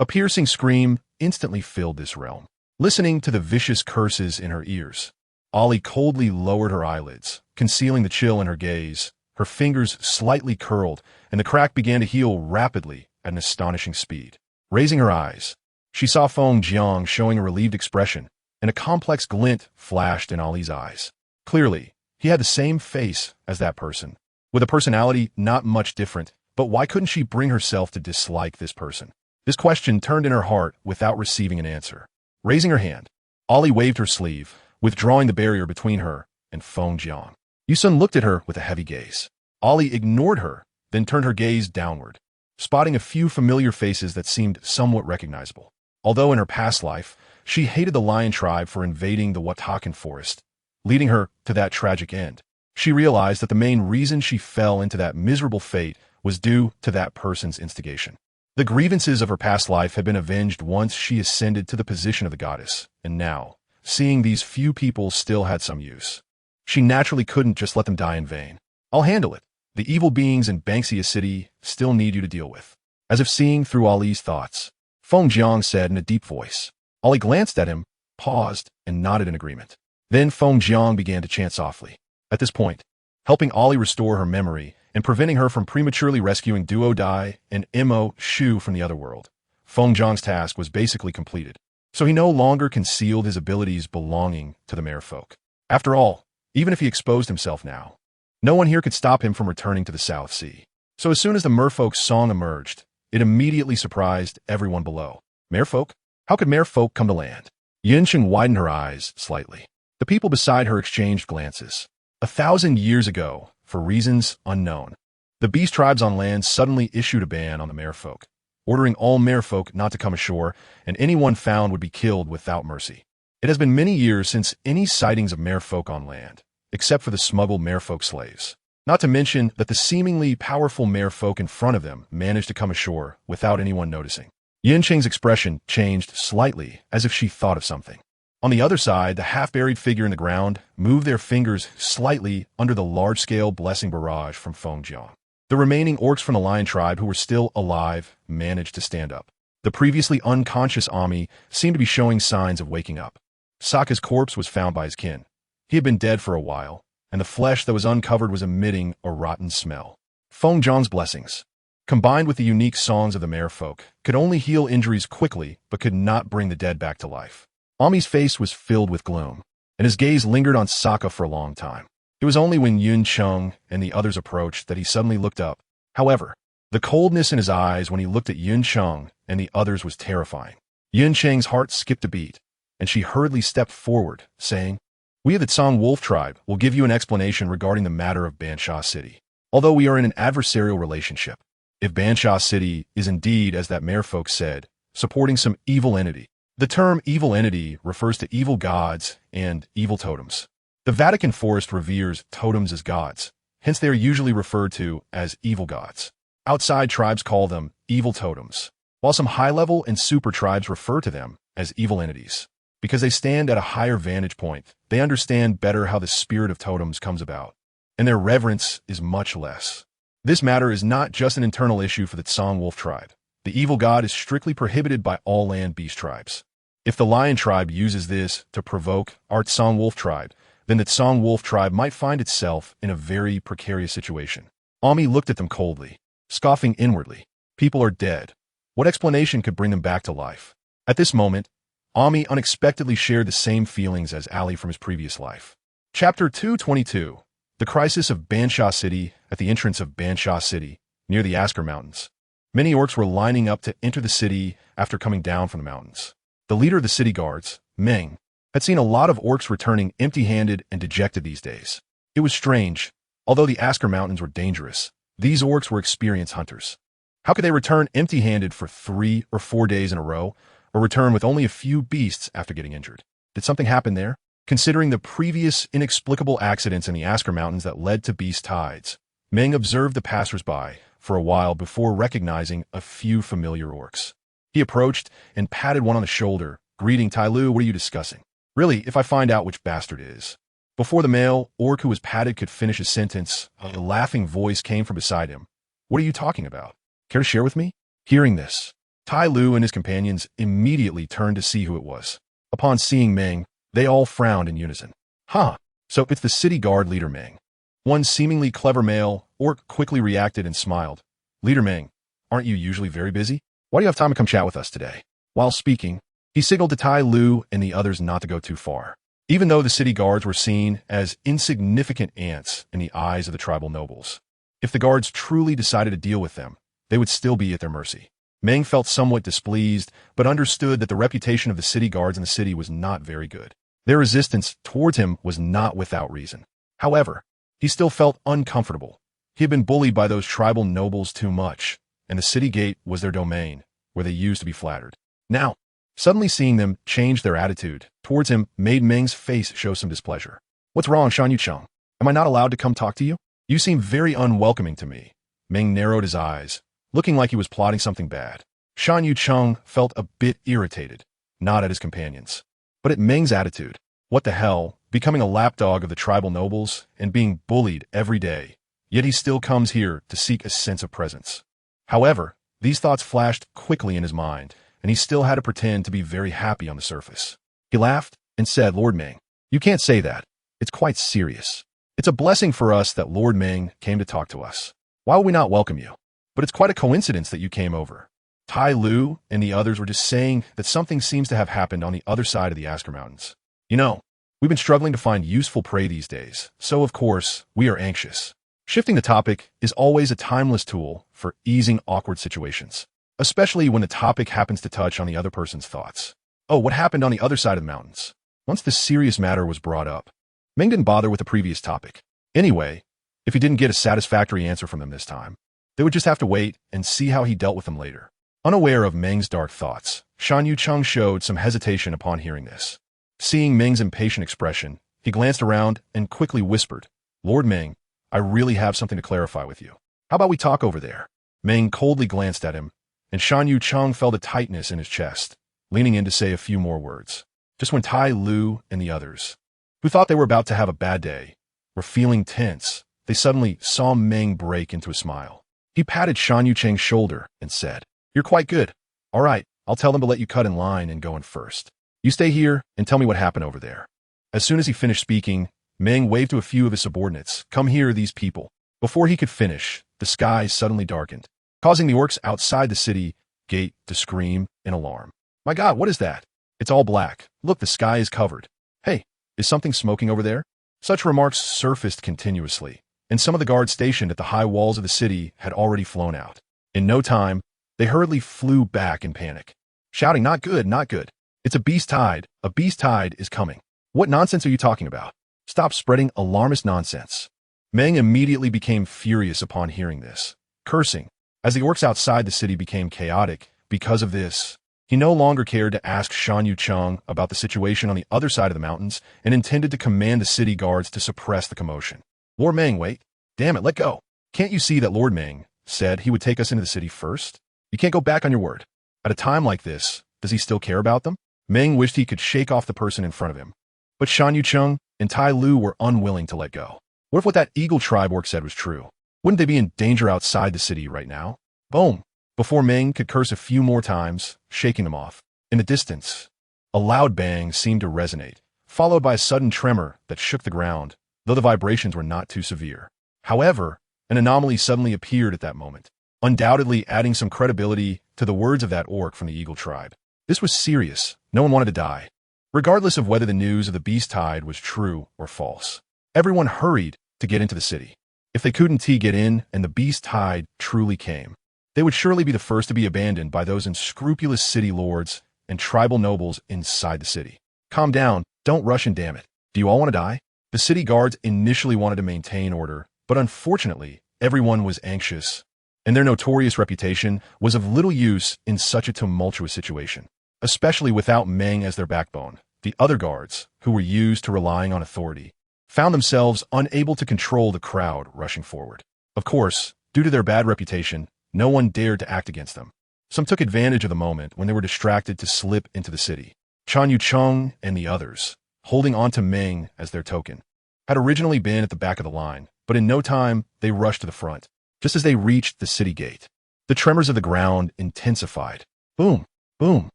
A piercing scream instantly filled this realm. Listening to the vicious curses in her ears, Ali coldly lowered her eyelids, concealing the chill in her gaze. Her fingers slightly curled, and the crack began to heal rapidly at an astonishing speed. Raising her eyes, she saw Feng Jiang showing a relieved expression, and a complex glint flashed in Ali's eyes. Clearly, he had the same face as that person, with a personality not much different, but why couldn't she bring herself to dislike this person? This question turned in her heart without receiving an answer. Raising her hand, Ali waved her sleeve, withdrawing the barrier between her and Feng Jiang. Yusun looked at her with a heavy gaze. Ali ignored her, then turned her gaze downward, spotting a few familiar faces that seemed somewhat recognizable. Although in her past life, she hated the lion tribe for invading the Watakan Forest, leading her to that tragic end. She realized that the main reason she fell into that miserable fate was due to that person's instigation. The grievances of her past life had been avenged once she ascended to the position of the goddess, and now, seeing these few people still had some use, she naturally couldn't just let them die in vain. "I'll handle it. The evil beings in Banksia City still need you to deal with." As if seeing through Ali's thoughts, Feng Jiang said in a deep voice. Ali glanced at him, paused, and nodded in agreement. Then Feng Jiang began to chant softly. At this point, helping Ali restore her memory and preventing her from prematurely rescuing Duo Dai and Mo Shu from the other world, Feng Jiang's task was basically completed. So he no longer concealed his abilities belonging to the merfolk. After all, even if he exposed himself now, No one here could stop him from returning to the South Sea. So as soon as the merfolk's song emerged, it immediately surprised everyone below. Merfolk? How could merfolk come to land? Yincheng widened her eyes slightly. The people beside her exchanged glances. 1,000 years ago, for reasons unknown, the beast tribes on land suddenly issued a ban on the merfolk, ordering all merfolk not to come ashore, and anyone found would be killed without mercy. It has been many years since any sightings of merfolk on land, except for the smuggled merfolk slaves. Not to mention that the seemingly powerful merfolk in front of them managed to come ashore without anyone noticing. Yincheng's expression changed slightly, as if she thought of something. On the other side, the half-buried figure in the ground moved their fingers slightly under the large-scale blessing barrage from Fengjiang. The remaining orcs from the lion tribe who were still alive managed to stand up. The previously unconscious Ami seemed to be showing signs of waking up. Sokka's corpse was found by his kin. He had been dead for a while, and the flesh that was uncovered was emitting a rotten smell. Fengjiang's blessings, combined with the unique songs of the merfolk, could only heal injuries quickly but could not bring the dead back to life. Ami's face was filled with gloom, and his gaze lingered on Sokka for a long time. It was only when Yuncheng and the others approached that he suddenly looked up. However, the coldness in his eyes when he looked at Yuncheng and the others was terrifying. Yuncheng's heart skipped a beat, and she hurriedly stepped forward, saying, "We of the Tsang Wolf tribe will give you an explanation regarding the matter of Bansha City. Although we are in an adversarial relationship, if Bansha City is indeed, as that merfolk said, supporting some evil entity, the term evil entity refers to evil gods and evil totems. The Watakan Forest reveres totems as gods, hence they are usually referred to as evil gods. Outside tribes call them evil totems, while some high-level and super tribes refer to them as evil entities. Because they stand at a higher vantage point, they understand better how the spirit of totems comes about, and their reverence is much less. This matter is not just an internal issue for the Tsang Wolf tribe. The evil god is strictly prohibited by all land beast tribes. If the lion tribe uses this to provoke our Tsang Wolf tribe, then the Tsang Wolf tribe might find itself in a very precarious situation." Ami looked at them coldly, scoffing inwardly. People are dead. What explanation could bring them back to life? At this moment, Ami unexpectedly shared the same feelings as Ali from his previous life. Chapter 222. The Crisis of Bansha City. At the entrance of Bansha City, near the Asker Mountains, many orcs were lining up to enter the city after coming down from the mountains. The leader of the city guards, Meng, had seen a lot of orcs returning empty-handed and dejected these days. It was strange. Although the Asker Mountains were dangerous, these orcs were experienced hunters. How could they return empty-handed for 3 or 4 days in a row, or return with only a few beasts after getting injured? Did something happen there? Considering the previous inexplicable accidents in the Asker Mountains that led to beast tides, Meng observed the passers-by for a while before recognizing a few familiar orcs. He approached and patted one on the shoulder, greeting Tuladu. "What are you discussing?" "Really, if I find out which bastard it is." Before the male orc who was patted could finish his sentence, a laughing voice came from beside him. "What are you talking about? Care to share with me?" Hearing this, Tuladu and his companions immediately turned to see who it was. Upon seeing Meng, they all frowned in unison. "Huh, so it's the city guard leader Meng." One seemingly clever male orc quickly reacted and smiled. "Leader Meng, aren't you usually very busy? Why do you have time to come chat with us today?" While speaking, he signaled to Tuladu and the others not to go too far. Even though the city guards were seen as insignificant ants in the eyes of the tribal nobles, if the guards truly decided to deal with them, they would still be at their mercy. Meng felt somewhat displeased, but understood that the reputation of the city guards in the city was not very good. Their resistance towards him was not without reason. However, he still felt uncomfortable. He had been bullied by those tribal nobles too much, and the city gate was their domain, where they used to be flattered. Now, suddenly seeing them change their attitude towards him made Meng's face show some displeasure. "What's wrong, Shan Yucheng? Am I not allowed to come talk to you? You seem very unwelcoming to me." Meng narrowed his eyes, looking like he was plotting something bad. Shan Yucheng felt a bit irritated, not at his companions, but at Meng's attitude. What the hell, becoming a lapdog of the tribal nobles and being bullied every day, yet he still comes here to seek a sense of presence. However, these thoughts flashed quickly in his mind, and he still had to pretend to be very happy on the surface. He laughed and said, "Lord Meng, you can't say that. It's quite serious. It's a blessing for us that Lord Meng came to talk to us. Why would we not welcome you? But it's quite a coincidence that you came over." Tuladu and the others were just saying that something seems to have happened on the other side of the Asker Mountains. "You know, We've been struggling to find useful prey these days, so of course, we are anxious. Shifting the topic is always a timeless tool for easing awkward situations, especially when the topic happens to touch on the other person's thoughts. Oh, what happened on the other side of the mountains? Once this serious matter was brought up, Meng didn't bother with the previous topic. Anyway, if he didn't get a satisfactory answer from them this time, they would just have to wait and see how he dealt with them later. Unaware of Meng's dark thoughts, Shan Yucheng showed some hesitation upon hearing this. Seeing Meng's impatient expression, he glanced around and quickly whispered, "Lord Meng, I really have something to clarify with you. How about we talk over there?" Meng coldly glanced at him, and Shan Yucheng felt a tightness in his chest, leaning in to say a few more words. Just when Tai Lu and the others, who thought they were about to have a bad day, were feeling tense, they suddenly saw Meng break into a smile. He patted Shan Yucheng's shoulder and said, "You're quite good. All right, I'll tell them to let you cut in line and go in first. You stay here and tell me what happened over there." As soon as he finished speaking, Meng waved to a few of his subordinates. "Come here, these people." Before he could finish, the sky suddenly darkened, causing the orcs outside the city gate to scream in alarm. "My God, what is that? It's all black. Look, the sky is covered. Hey, is something smoking over there?" Such remarks surfaced continuously, and some of the guards stationed at the high walls of the city had already flown out. In no time, they hurriedly flew back in panic, shouting, "Not good, not good. It's a beast tide. A beast tide is coming. What nonsense are you talking about? Stop spreading alarmist nonsense." Meng immediately became furious upon hearing this, cursing. As the orcs outside the city became chaotic because of this, he no longer cared to ask Shan Yucheng about the situation on the other side of the mountains and intended to command the city guards to suppress the commotion. "Lord Meng, wait. Damn it, let go. Can't you see that Lord Meng said he would take us into the city first? You can't go back on your word. At a time like this, does he still care about them?" Meng wished he could shake off the person in front of him, but Shan Yucheng and Tai Lu were unwilling to let go. What if what that Eagle tribe orc said was true? Wouldn't they be in danger outside the city right now? Boom! Before Meng could curse a few more times, shaking them off, in the distance, a loud bang seemed to resonate, followed by a sudden tremor that shook the ground, though the vibrations were not too severe. However, an anomaly suddenly appeared at that moment, undoubtedly adding some credibility to the words of that orc from the Eagle tribe. This was serious. No one wanted to die, regardless of whether the news of the beast tide was true or false. Everyone hurried to get into the city. If they couldn't get in and the beast tide truly came, they would surely be the first to be abandoned by those unscrupulous city lords and tribal nobles inside the city. Calm down, don't rush and damn it. Do you all want to die? The city guards initially wanted to maintain order, but unfortunately, everyone was anxious, and their notorious reputation was of little use in such a tumultuous situation, especially without Meng as their backbone. The other guards, who were used to relying on authority, found themselves unable to control the crowd rushing forward. Of course, due to their bad reputation, no one dared to act against them. Some took advantage of the moment when they were distracted to slip into the city. Shan Yucheng and the others, holding on to Meng as their token, had originally been at the back of the line, but in no time they rushed to the front. Just as they reached the city gate, the tremors of the ground intensified. Boom, boom,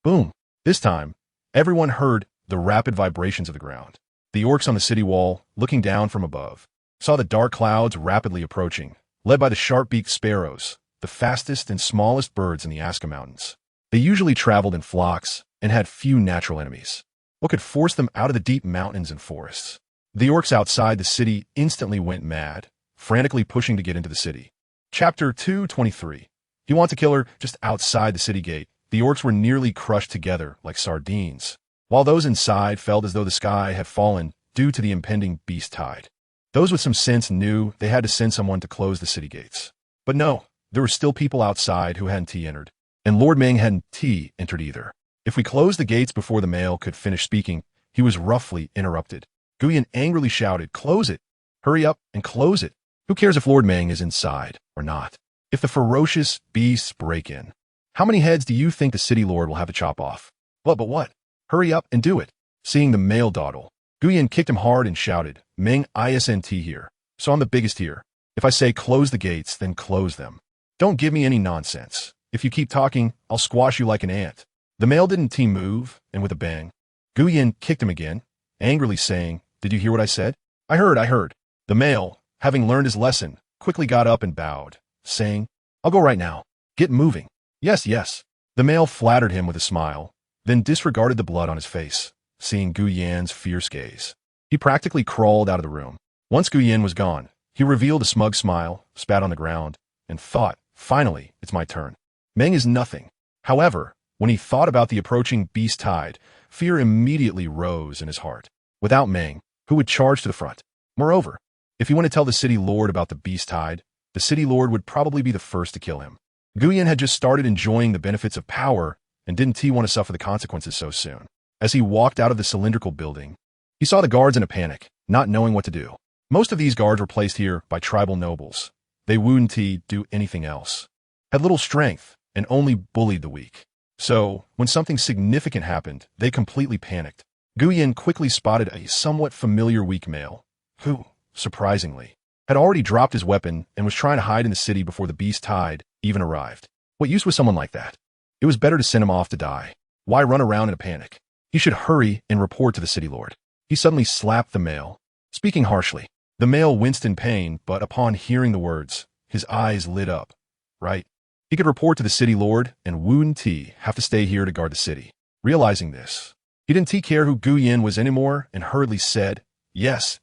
boom. This time, everyone heard the rapid vibrations of the ground. The orcs on the city wall, looking down from above, saw the dark clouds rapidly approaching, led by the sharp-beaked sparrows, the fastest and smallest birds in the Aska Mountains. They usually traveled in flocks and had few natural enemies. What could force them out of the deep mountains and forests? The orcs outside the city instantly went mad, frantically pushing to get into the city. Chapter 223. He wants to kill her just outside the city gate. The orcs were nearly crushed together like sardines, while those inside felt as though the sky had fallen due to the impending beast tide. Those with some sense knew they had to send someone to close the city gates. But no, there were still people outside who hadn't entered, and Lord Meng hadn't entered either. If we closed the gates before the male could finish speaking, he was roughly interrupted. Guyan angrily shouted, "Close it! Hurry up and close it! Who cares if Lord Meng is inside or not? If the ferocious beasts break in, how many heads do you think the city lord will have to chop off? But what? Hurry up and do it." Seeing the male dawdle, Guyan kicked him hard and shouted, "Meng isn't here, so I'm the biggest here. If I say close the gates, then close them. Don't give me any nonsense. If you keep talking, I'll squash you like an ant." The male didn't move, and with a bang, Guyan kicked him again, angrily saying, "Did you hear what I said?" I heard. The male, having learned his lesson, quickly got up and bowed, saying, "I'll go right now. Get moving." Yes. The male flattered him with a smile, then disregarded the blood on his face, seeing Gu Yan's fierce gaze. He practically crawled out of the room. Once Gu Yan was gone, he revealed a smug smile, spat on the ground, and thought, finally, it's my turn. Meng is nothing. However, when he thought about the approaching beast tide, fear immediately rose in his heart. Without Meng, who would charge to the front? Moreover, if he went to tell the city lord about the beast tide, the city lord would probably be the first to kill him. Gu Yan had just started enjoying the benefits of power, and didn't he want to suffer the consequences so soon? As he walked out of the cylindrical building, he saw the guards in a panic, not knowing what to do. Most of these guards were placed here by tribal nobles. They wouldn't do anything else, had little strength, and only bullied the weak. So, when something significant happened, they completely panicked. Gu Yan quickly spotted a somewhat familiar weak male, who, surprisingly, had already dropped his weapon and was trying to hide in the city before the beast tide even arrived. What use was someone like that? It was better to send him off to die. Why run around in a panic? He should hurry and report to the city lord. He suddenly slapped the male, speaking harshly. The male winced in pain, but upon hearing the words, his eyes lit up. Right? He could report to the city lord, and wouldn't he have to stay here to guard the city? Realizing this, he didn't care who Gu Yan was anymore and hurriedly said, Yes,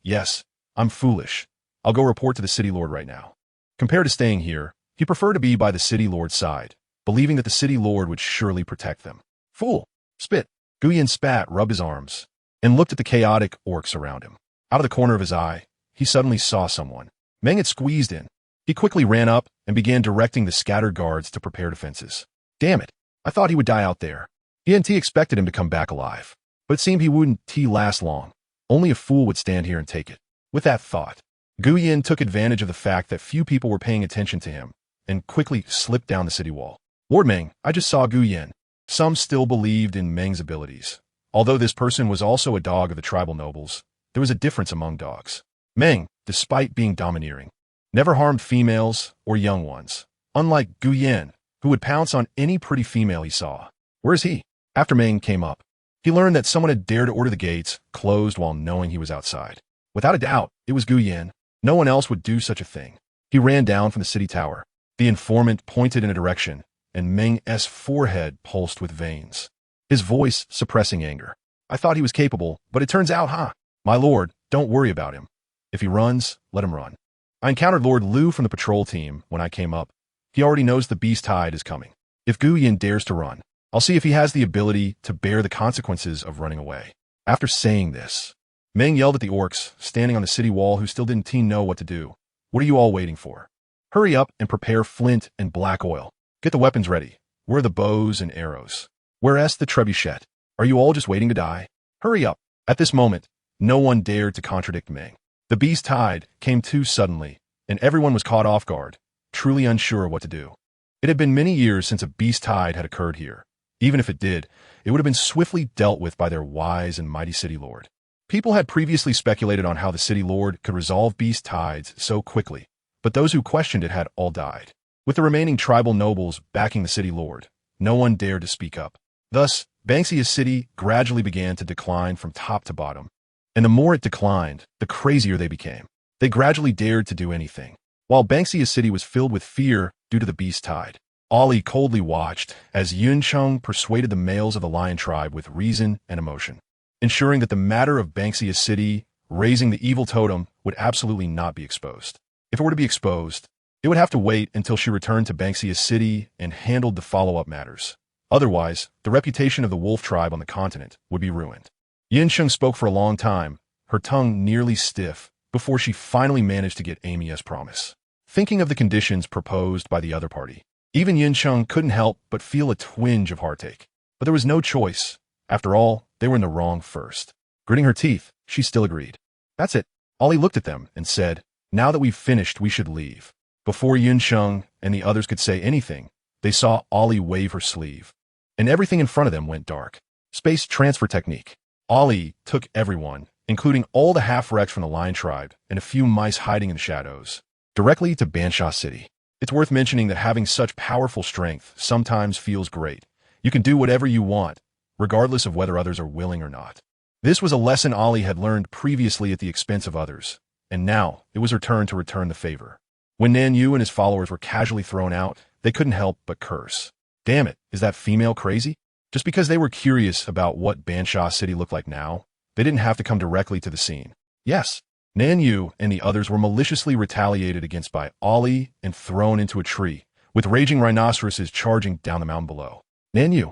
I'm foolish. I'll go report to the city lord right now. Compared to staying here, he preferred to be by the city lord's side, believing that the city lord would surely protect them. Fool! Spit! Gu Yan spat, rubbed his arms, and looked at the chaotic orcs around him. Out of the corner of his eye, he suddenly saw someone. Meng had squeezed in. He quickly ran up and began directing the scattered guards to prepare defenses. Damn it! I thought he would die out there. He expected him to come back alive, but it seemed he wouldn't last long. Only a fool would stand here and take it. With that thought, Gu Yan took advantage of the fact that few people were paying attention to him, and quickly slipped down the city wall. Lord Meng, I just saw Gu Yan. Some still believed in Meng's abilities. Although this person was also a dog of the tribal nobles, there was a difference among dogs. Meng, despite being domineering, never harmed females or young ones, unlike Gu Yan, who would pounce on any pretty female he saw. Where is he? After Meng came up, he learned that someone had dared to order the gates closed while knowing he was outside. Without a doubt, it was Gu Yan. No one else would do such a thing. He ran down from the city tower. The informant pointed in a direction, and Meng's forehead pulsed with veins, his voice suppressing anger. I thought he was capable, but it turns out, My lord, don't worry about him. If he runs, let him run. I encountered Lord Liu from the patrol team when I came up. He already knows the beast tide is coming. If Gu Yan dares to run, I'll see if he has the ability to bear the consequences of running away. After saying this, Meng yelled at the orcs standing on the city wall who still didn't know what to do. What are you all waiting for? Hurry up and prepare flint and black oil. Get the weapons ready. Where are the bows and arrows? Where's the trebuchet? Are you all just waiting to die? Hurry up. At this moment, no one dared to contradict Meng. The beast tide came too suddenly, and everyone was caught off guard, truly unsure what to do. It had been many years since a beast tide had occurred here. Even if it did, it would have been swiftly dealt with by their wise and mighty city lord. People had previously speculated on how the city lord could resolve beast tides so quickly, but those who questioned it had all died. With the remaining tribal nobles backing the city lord, no one dared to speak up. Thus, Banxia's city gradually began to decline from top to bottom. And the more it declined, the crazier they became. They gradually dared to do anything. While Banxia's city was filled with fear due to the beast tide, Ali coldly watched as Yuncheng persuaded the males of the lion tribe with reason and emotion, ensuring that the matter of Banxia's city raising the evil totem would absolutely not be exposed. If it were to be exposed, it would have to wait until she returned to Banxia's city and handled the follow-up matters. Otherwise, the reputation of the wolf tribe on the continent would be ruined. Yinsheng spoke for a long time, her tongue nearly stiff, before she finally managed to get Amy as promise. Thinking of the conditions proposed by the other party, even Yinsheng couldn't help but feel a twinge of heartache. But there was no choice. After all, they were in the wrong first. Gritting her teeth, she still agreed. That's it. Ollie looked at them and said, Now that we've finished, we should leave. Before Yinsheng and the others could say anything, they saw Ollie wave her sleeve, and everything in front of them went dark. Space transfer technique. Ollie took everyone, including all the half-wrecks from the lion tribe and a few mice hiding in the shadows, directly to Bansha City. It's worth mentioning that having such powerful strength sometimes feels great. You can do whatever you want, regardless of whether others are willing or not. This was a lesson Ollie had learned previously at the expense of others, and now it was her turn to return the favor. When Nan Yu and his followers were casually thrown out, they couldn't help but curse. Damn it, is that female crazy? Just because they were curious about what Bansha City looked like now, they didn't have to come directly to the scene. Yes, Nanyu and the others were maliciously retaliated against by Ollie and thrown into a tree, with raging rhinoceroses charging down the mountain below. Nanyu.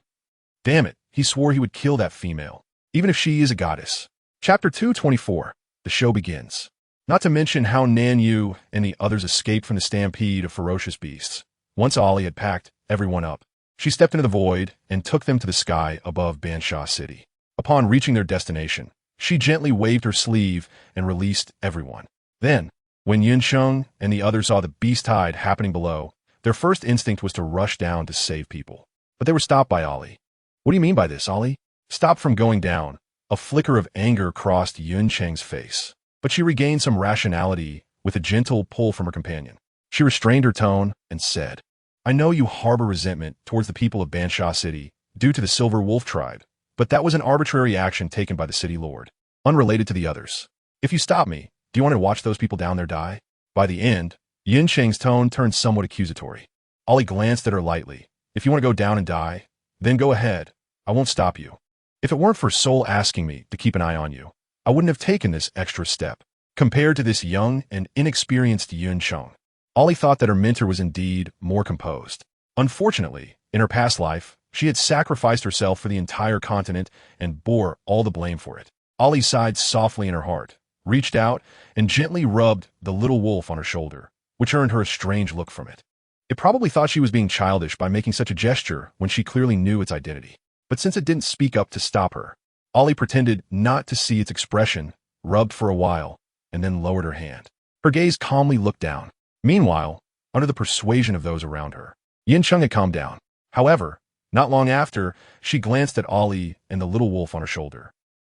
Damn it, he swore he would kill that female, even if she is a goddess. Chapter 224. The show begins. Not to mention how Nanyu and the others escaped from the stampede of ferocious beasts. Once Ollie had packed everyone up, she stepped into the void and took them to the sky above Bansha City. Upon reaching their destination, she gently waved her sleeve and released everyone. Then, when Yunsheng and the others saw the beast tide happening below, their first instinct was to rush down to save people. But they were stopped by Ollie. What do you mean by this, Ollie? Stop from going down. A flicker of anger crossed Yunsheng's face, but she regained some rationality with a gentle pull from her companion. She restrained her tone and said, I know you harbor resentment towards the people of Bansha City due to the Silver Wolf tribe, but that was an arbitrary action taken by the city lord, unrelated to the others. If you stop me, do you want to watch those people down there die? By the end, Yunsheng's tone turned somewhat accusatory. Ollie glanced at her lightly. If you want to go down and die, then go ahead. I won't stop you. If it weren't for Soul asking me to keep an eye on you, I wouldn't have taken this extra step. Compared to this young and inexperienced Yunsheng, Ollie thought that her mentor was indeed more composed. Unfortunately, in her past life, she had sacrificed herself for the entire continent and bore all the blame for it. Ollie sighed softly in her heart, reached out, and gently rubbed the little wolf on her shoulder, which earned her a strange look from it. It probably thought she was being childish by making such a gesture when she clearly knew its identity. But since it didn't speak up to stop her, Ollie pretended not to see its expression, rubbed for a while, and then lowered her hand. Her gaze calmly looked down. Meanwhile, under the persuasion of those around her, Yunsheng had calmed down. However, not long after, she glanced at Ollie and the little wolf on her shoulder,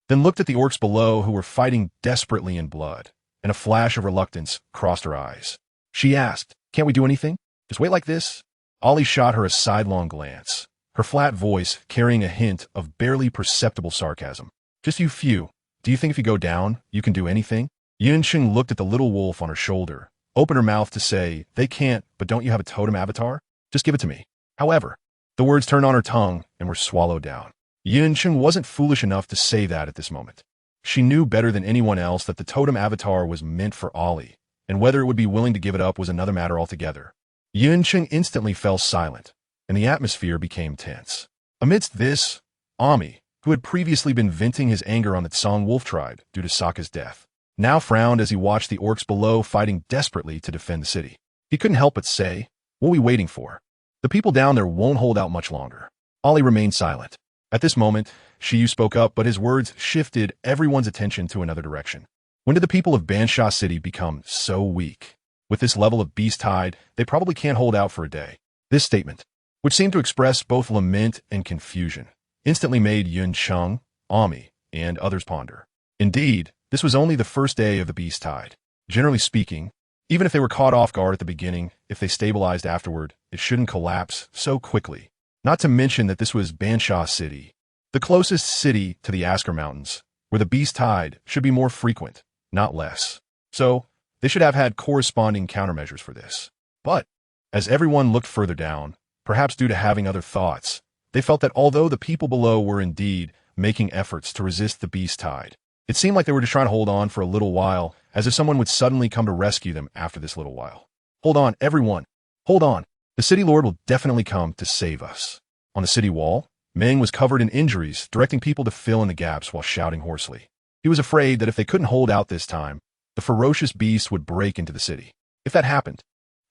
then looked at the orcs below who were fighting desperately in blood, and a flash of reluctance crossed her eyes. She asked, Can't we do anything? Just wait like this? Ollie shot her a sidelong glance, her flat voice carrying a hint of barely perceptible sarcasm. Just you few. Do you think if you go down, you can do anything? Yunsheng looked at the little wolf on her shoulder, opened her mouth to say, They can't, but don't you have a totem avatar? Just give it to me. However, the words turned on her tongue and were swallowed down. Yunsheng wasn't foolish enough to say that at this moment. She knew better than anyone else that the totem avatar was meant for Ollie, and whether it would be willing to give it up was another matter altogether. Yunsheng instantly fell silent, and the atmosphere became tense. Amidst this, Ami, who had previously been venting his anger on the Tsang wolf tribe due to Sokka's death, now frowned as he watched the orcs below fighting desperately to defend the city. He couldn't help but say, What are we waiting for? The people down there won't hold out much longer. Ollie remained silent. At this moment, Shiyu spoke up, but his words shifted everyone's attention to another direction. When did the people of Bansha City become so weak? With this level of beast tide, they probably can't hold out for a day. This statement, which seemed to express both lament and confusion, instantly made Yunsheng, Ami, and others ponder. Indeed, this was only the first day of the beast tide. Generally speaking, even if they were caught off guard at the beginning, if they stabilized afterward, it shouldn't collapse so quickly. Not to mention that this was Bansha City, the closest city to the Asker Mountains, where the beast tide should be more frequent, not less. So, they should have had corresponding countermeasures for this. But, as everyone looked further down, perhaps due to having other thoughts, they felt that although the people below were indeed making efforts to resist the beast tide, it seemed like they were just trying to hold on for a little while, as if someone would suddenly come to rescue them after this little while. Hold on, everyone. Hold on. The city lord will definitely come to save us. On the city wall, Meng was covered in injuries, directing people to fill in the gaps while shouting hoarsely. He was afraid that if they couldn't hold out this time, the ferocious beast would break into the city. If that happened,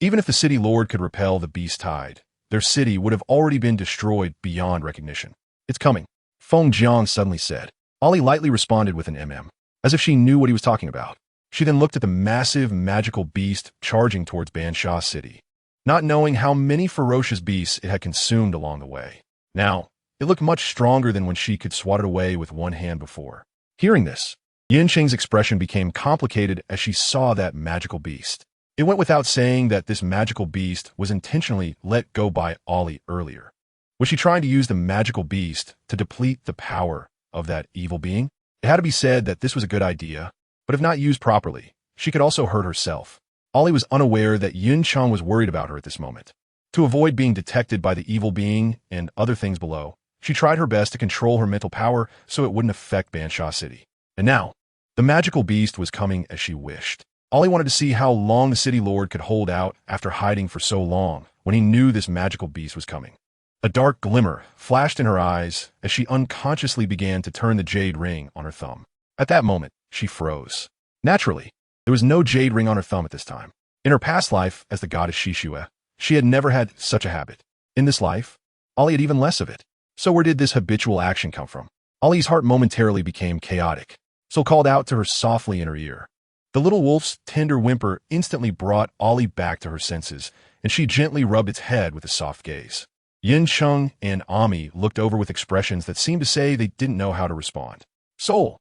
even if the city lord could repel the beast tide, their city would have already been destroyed beyond recognition. It's coming, Feng Jiang suddenly said. Ollie lightly responded with an as if she knew what he was talking about. She then looked at the massive magical beast charging towards Bansha City, not knowing how many ferocious beasts it had consumed along the way. Now, it looked much stronger than when she could swat it away with one hand before. Hearing this, Yunsheng's expression became complicated as she saw that magical beast. It went without saying that this magical beast was intentionally let go by Ollie earlier. Was she trying to use the magical beast to deplete the power of that evil being? It had to be said that this was a good idea, but if not used properly, she could also hurt herself. Ollie was unaware that Yunsheng was worried about her at this moment. To avoid being detected by the evil being and other things below, She tried her best to control her mental power so it wouldn't affect Bansha City. And now, the magical beast was coming as she wished. Ollie wanted to see how long the city lord could hold out after hiding for so long when he knew this magical beast was coming. A dark glimmer flashed in her eyes as she unconsciously began to turn the jade ring on her thumb. At that moment, she froze. Naturally, there was no jade ring on her thumb at this time. In her past life as the goddess Shishua, she had never had such a habit. In this life, Ollie had even less of it. So where did this habitual action come from? Ollie's heart momentarily became chaotic. Soul called out to her softly in her ear. The little wolf's tender whimper instantly brought Ollie back to her senses, and she gently rubbed its head with a soft gaze. Yin Cheng and Ami looked over with expressions that seemed to say they didn't know how to respond. Soul,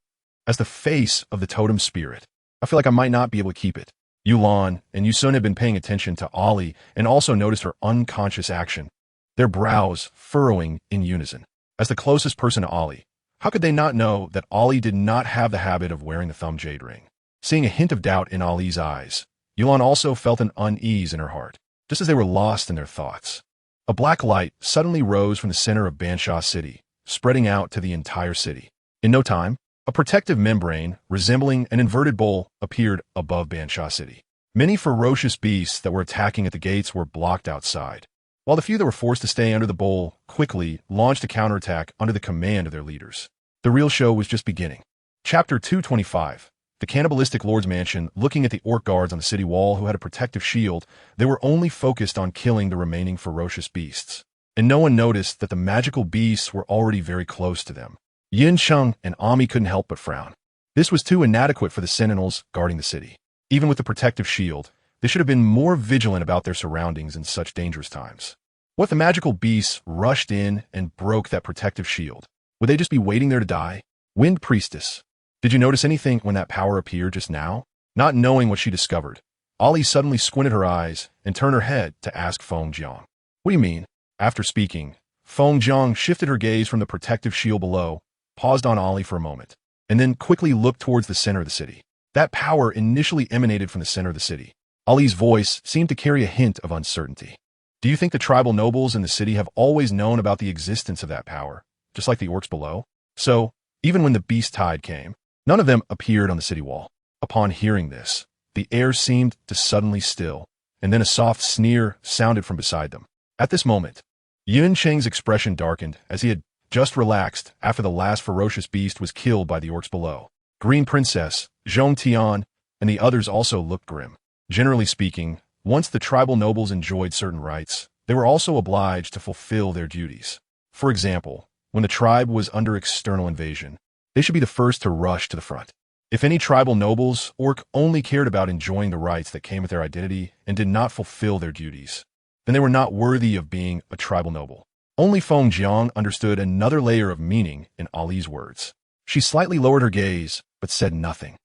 as the face of the totem spirit, I feel like I might not be able to keep it. Yulan and Yusun had been paying attention to Ollie and also noticed her unconscious action, their brows furrowing in unison. As the closest person to Ollie, how could they not know that Ollie did not have the habit of wearing the thumb jade ring? Seeing a hint of doubt in Ollie's eyes, Yulan also felt an unease in her heart, just as they were lost in their thoughts. A black light suddenly rose from the center of Bansha City, spreading out to the entire city. In no time, a protective membrane, resembling an inverted bowl, appeared above Bansha City. Many ferocious beasts that were attacking at the gates were blocked outside, while the few that were forced to stay under the bowl quickly launched a counterattack under the command of their leaders. The real show was just beginning. Chapter 225. The cannibalistic lord's mansion. Looking at the orc guards on the city wall who had a protective shield, they were only focused on killing the remaining ferocious beasts. And no one noticed that the magical beasts were already very close to them. Yin Cheng and Ami couldn't help but frown. This was too inadequate for the sentinels guarding the city. Even with the protective shield, they should have been more vigilant about their surroundings in such dangerous times. What if the magical beasts rushed in and broke that protective shield? Would they just be waiting there to die? Wind Priestess. Did you notice anything when that power appeared just now? Not knowing what she discovered, Ollie suddenly squinted her eyes and turned her head to ask Feng Jiang. What do you mean? After speaking, Feng Jiang shifted her gaze from the protective shield below, paused on Ollie for a moment, and then quickly looked towards the center of the city. That power initially emanated from the center of the city. Ollie's voice seemed to carry a hint of uncertainty. Do you think the tribal nobles in the city have always known about the existence of that power, just like the orcs below? So, even when the beast tide came, none of them appeared on the city wall. Upon hearing this, the air seemed to suddenly still, and then a soft sneer sounded from beside them. At this moment, Yun Cheng's expression darkened as he had just relaxed after the last ferocious beast was killed by the orcs below. Green Princess, Zhong Tian, and the others also looked grim. Generally speaking, once the tribal nobles enjoyed certain rights, they were also obliged to fulfill their duties. For example, when the tribe was under external invasion, they should be the first to rush to the front. If any tribal nobles orc only cared about enjoying the rights that came with their identity and did not fulfill their duties, then they were not worthy of being a tribal noble. Only Feng Jiang understood another layer of meaning in Ollie's words. She slightly lowered her gaze, but said nothing.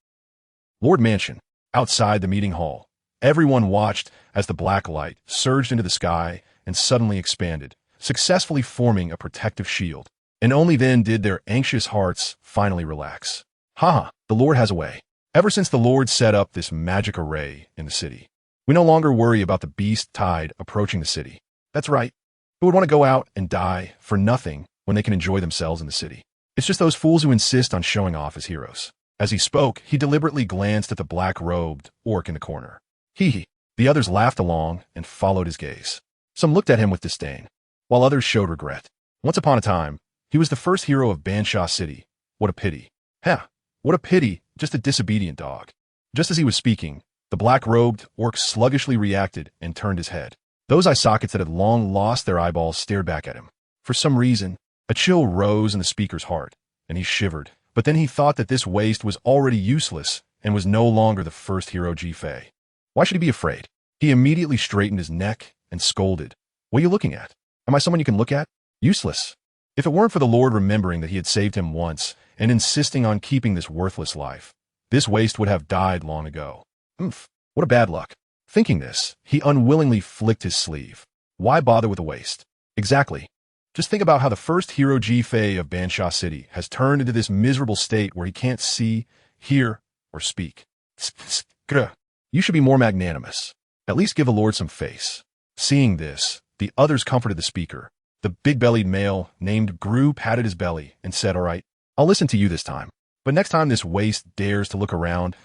Lord Mansion. Outside the meeting hall, everyone watched as the black light surged into the sky and suddenly expanded, successfully forming a protective shield. And only then did their anxious hearts finally relax. Haha, the Lord has a way. Ever since the Lord set up this magic array in the city, we no longer worry about the beast tide approaching the city. That's right. Who would want to go out and die for nothing when they can enjoy themselves in the city? It's just those fools who insist on showing off as heroes. As he spoke, he deliberately glanced at the black-robed orc in the corner. Hee. The others laughed along and followed his gaze. Some looked at him with disdain, while others showed regret. Once upon a time, he was the first hero of Bansha City. What a pity. What a pity, just a disobedient dog. Just as he was speaking, the black-robed orc sluggishly reacted and turned his head. Those eye sockets that had long lost their eyeballs stared back at him. For some reason, a chill rose in the speaker's heart, and he shivered. But then he thought that this waste was already useless and was no longer the first hero Ji-Fei. Why should he be afraid? He immediately straightened his neck and scolded. What are you looking at? Am I someone you can look at? Useless. If it weren't for the Lord remembering that he had saved him once and insisting on keeping this worthless life, this waste would have died long ago. What a bad luck. Thinking this, he unwillingly flicked his sleeve. Why bother with the waste? Exactly. Just think about how the first hero Ji-Fei of Bansha City has turned into this miserable state where he can't see, hear, or speak. You should be more magnanimous. At least give the Lord some face. Seeing this, the others comforted the speaker, The big-bellied male, named Gru, patted his belly and said, "All right, I'll listen to you this time. But next time this waste dares to look around,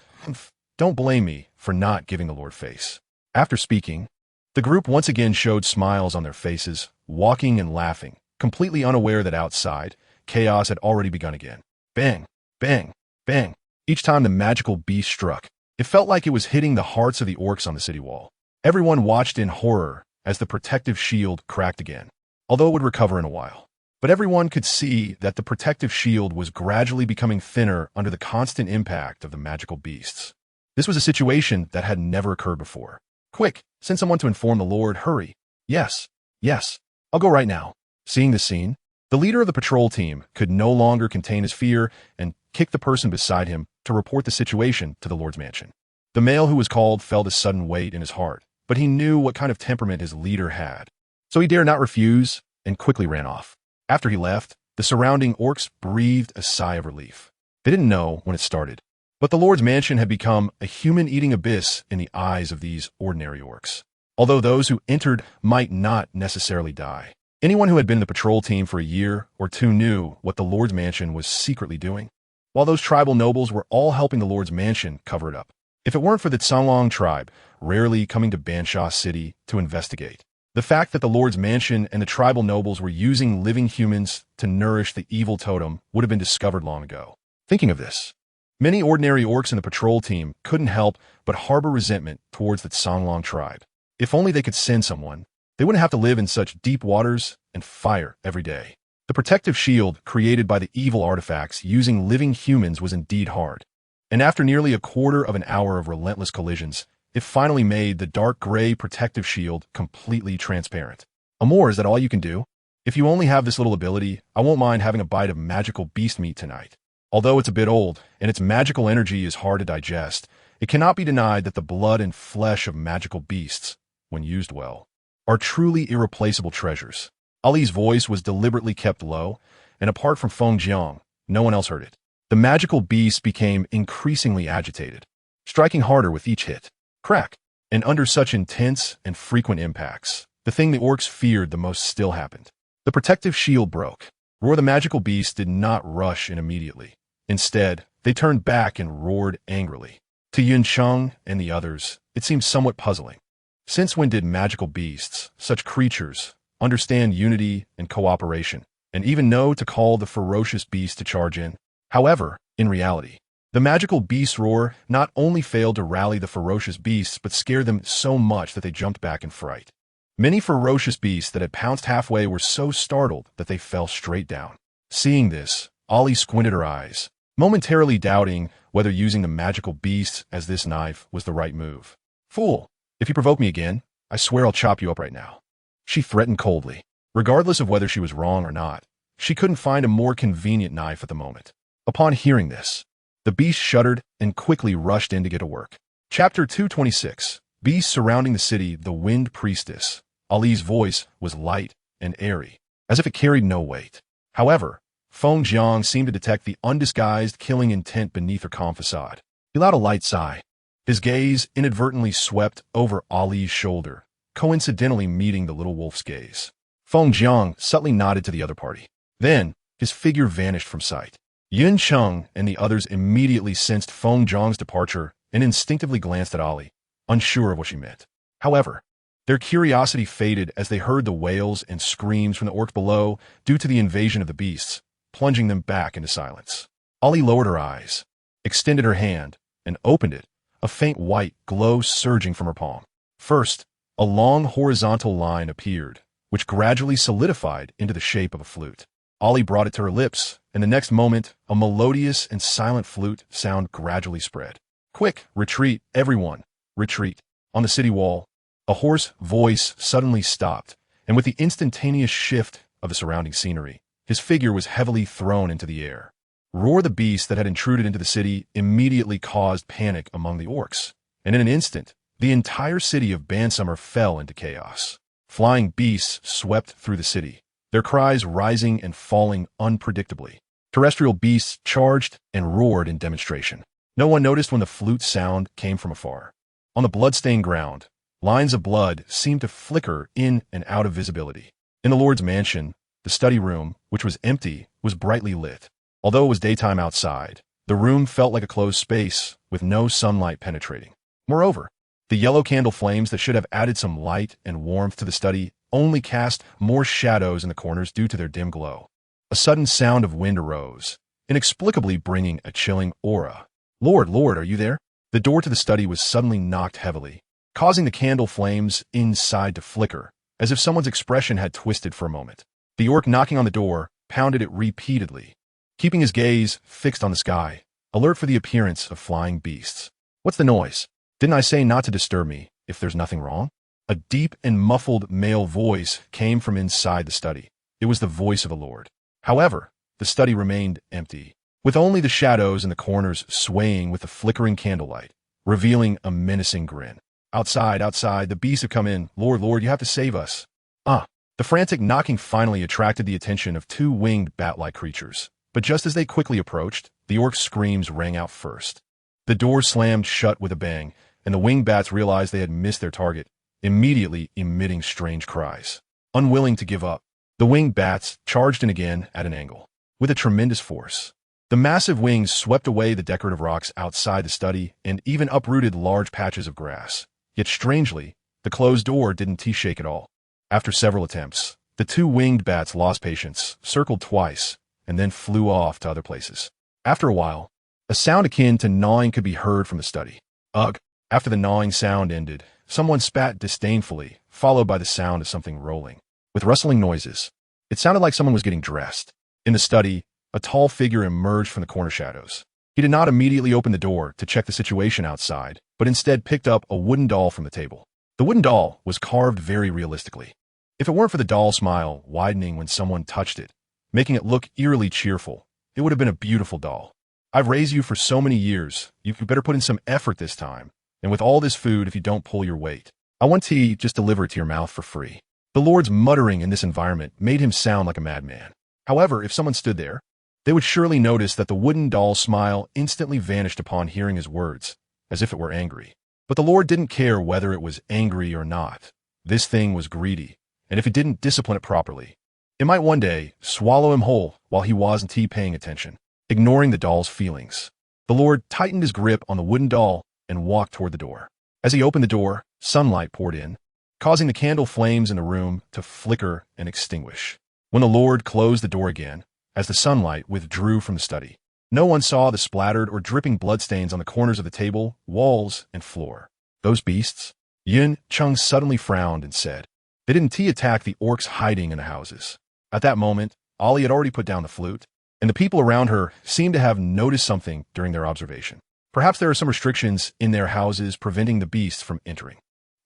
don't blame me for not giving the Lord face." After speaking, the group once again showed smiles on their faces, walking and laughing, completely unaware that outside, chaos had already begun again. Bang, bang, bang. Each time the magical beast struck, it felt like it was hitting the hearts of the orcs on the city wall. Everyone watched in horror as the protective shield cracked again, although it would recover in a while. But everyone could see that the protective shield was gradually becoming thinner under the constant impact of the magical beasts. This was a situation that had never occurred before. "Quick, send someone to inform the Lord, hurry." "Yes, yes, I'll go right now." Seeing the scene, the leader of the patrol team could no longer contain his fear and kicked the person beside him to report the situation to the Lord's mansion. The male who was called felt a sudden weight in his heart, but he knew what kind of temperament his leader had. So he dared not refuse and quickly ran off. After he left, the surrounding orcs breathed a sigh of relief. They didn't know when it started, but the Lord's mansion had become a human-eating abyss in the eyes of these ordinary orcs. Although those who entered might not necessarily die, anyone who had been in the patrol team for a year or two knew what the Lord's mansion was secretly doing, while those tribal nobles were all helping the Lord's mansion cover it up. If it weren't for the Tsanglong tribe rarely coming to Bansha City to investigate, the fact that the Lord's mansion and the tribal nobles were using living humans to nourish the evil totem would have been discovered long ago. Thinking of this, many ordinary orcs in the patrol team couldn't help but harbor resentment towards the Tsanglong tribe. If only they could send someone, they wouldn't have to live in such deep waters and fire every day. The protective shield created by the evil artifacts using living humans was indeed hard. And after nearly a quarter of an hour of relentless collisions, it finally made the dark gray protective shield completely transparent. Amor, is that all you can do? If you only have this little ability, I won't mind having a bite of magical beast meat tonight. Although it's a bit old, and its magical energy is hard to digest, it cannot be denied that the blood and flesh of magical beasts, when used well, are truly irreplaceable treasures. Ali's voice was deliberately kept low, and apart from Feng Jiang, no one else heard it. The magical beast became increasingly agitated, striking harder with each hit. Crack. And under such intense and frequent impacts, the thing the orcs feared the most still happened. The protective shield broke. Roar the magical beast did not rush in immediately. Instead, they turned back and roared angrily. To Yuncheng and the others, it seemed somewhat puzzling. Since when did magical beasts, such creatures, understand unity and cooperation, and even know to call the ferocious beast to charge in? However, in reality, the magical beast's roar not only failed to rally the ferocious beasts but scared them so much that they jumped back in fright. Many ferocious beasts that had pounced halfway were so startled that they fell straight down. Seeing this, Ali squinted her eyes, momentarily doubting whether using the magical beast as this knife was the right move. "Fool, if you provoke me again, I swear I'll chop you up right now," she threatened coldly. Regardless of whether she was wrong or not, she couldn't find a more convenient knife at the moment. Upon hearing this, the beast shuddered and quickly rushed in to get to work. Chapter 226. Beasts surrounding the city, the Wind Priestess. Ali's voice was light and airy, as if it carried no weight. However, Feng Jiang seemed to detect the undisguised killing intent beneath her calm facade. He let out a light sigh. His gaze inadvertently swept over Ali's shoulder, coincidentally meeting the little wolf's gaze. Feng Jiang subtly nodded to the other party. Then, his figure vanished from sight. Yun Cheng and the others immediately sensed Feng Jiang's departure and instinctively glanced at Ali, unsure of what she meant. However, their curiosity faded as they heard the wails and screams from the orcs below due to the invasion of the beasts, plunging them back into silence. Ali lowered her eyes, extended her hand, and opened it, a faint white glow surging from her palm. First, a long horizontal line appeared, which gradually solidified into the shape of a flute. Ali brought it to her lips, and the next moment, a melodious and silent flute sound gradually spread. "Quick, retreat, everyone, retreat." On the city wall, a hoarse voice suddenly stopped, and with the instantaneous shift of the surrounding scenery, his figure was heavily thrown into the air. Roar the beast that had intruded into the city immediately caused panic among the orcs, and in an instant, the entire city of Bansummer fell into chaos. Flying beasts swept through the city, their cries rising and falling unpredictably. Terrestrial beasts charged and roared in demonstration. No one noticed when the flute sound came from afar. On the blood-stained ground, lines of blood seemed to flicker in and out of visibility. In the Lord's mansion, the study room, which was empty, was brightly lit. Although it was daytime outside, the room felt like a closed space with no sunlight penetrating. Moreover, the yellow candle flames that should have added some light and warmth to the study only cast more shadows in the corners due to their dim glow. A sudden sound of wind arose, inexplicably bringing a chilling aura. "Lord, Lord, are you there?" The door to the study was suddenly knocked heavily, causing the candle flames inside to flicker, as if someone's expression had twisted for a moment. The orc knocking on the door pounded it repeatedly, keeping his gaze fixed on the sky, alert for the appearance of flying beasts. "What's the noise? Didn't I say not to disturb me if there's nothing wrong?" A deep and muffled male voice came from inside the study. It was the voice of the Lord. However, the study remained empty, with only the shadows in the corners swaying with the flickering candlelight, revealing a menacing grin. Outside, the beasts have come in. "Lord, Lord, you have to save us." The frantic knocking finally attracted the attention of two winged bat-like creatures. But just as they quickly approached, the orc's screams rang out first. The door slammed shut with a bang, and the winged bats realized they had missed their target, immediately emitting strange cries. Unwilling to give up, the winged bats charged in again at an angle. With a tremendous force, the massive wings swept away the decorative rocks outside the study and even uprooted large patches of grass. Yet strangely, the closed door didn't shake at all. After several attempts, the two winged bats lost patience, circled twice, and then flew off to other places. After a while, a sound akin to gnawing could be heard from the study. Ugh! After the gnawing sound ended, someone spat disdainfully, followed by the sound of something rolling. With rustling noises, it sounded like someone was getting dressed. In the study, a tall figure emerged from the corner shadows. He did not immediately open the door to check the situation outside, but instead picked up a wooden doll from the table. The wooden doll was carved very realistically. If it weren't for the doll smile widening when someone touched it, making it look eerily cheerful, it would have been a beautiful doll. "I've raised you for so many years. You better put in some effort this time. And with all this food, if you don't pull your weight, I want to just deliver it to your mouth for free." The Lord's muttering in this environment made him sound like a madman. However, if someone stood there, they would surely notice that the wooden doll's smile instantly vanished upon hearing his words, as if it were angry. But the Lord didn't care whether it was angry or not. This thing was greedy, and if he didn't discipline it properly, it might one day swallow him whole while he wasn't paying attention, ignoring the doll's feelings. The Lord tightened his grip on the wooden doll and walked toward the door. As he opened the door, sunlight poured in, causing the candle flames in the room to flicker and extinguish. When the Lord closed the door again, as the sunlight withdrew from the study, no one saw the splattered or dripping bloodstains on the corners of the table, walls, and floor. "Those beasts?" Yun Chung suddenly frowned and said. "They didn't attack the orcs hiding in the houses." At that moment, Ollie had already put down the flute, and the people around her seemed to have noticed something during their observation. Perhaps there are some restrictions in their houses preventing the beasts from entering.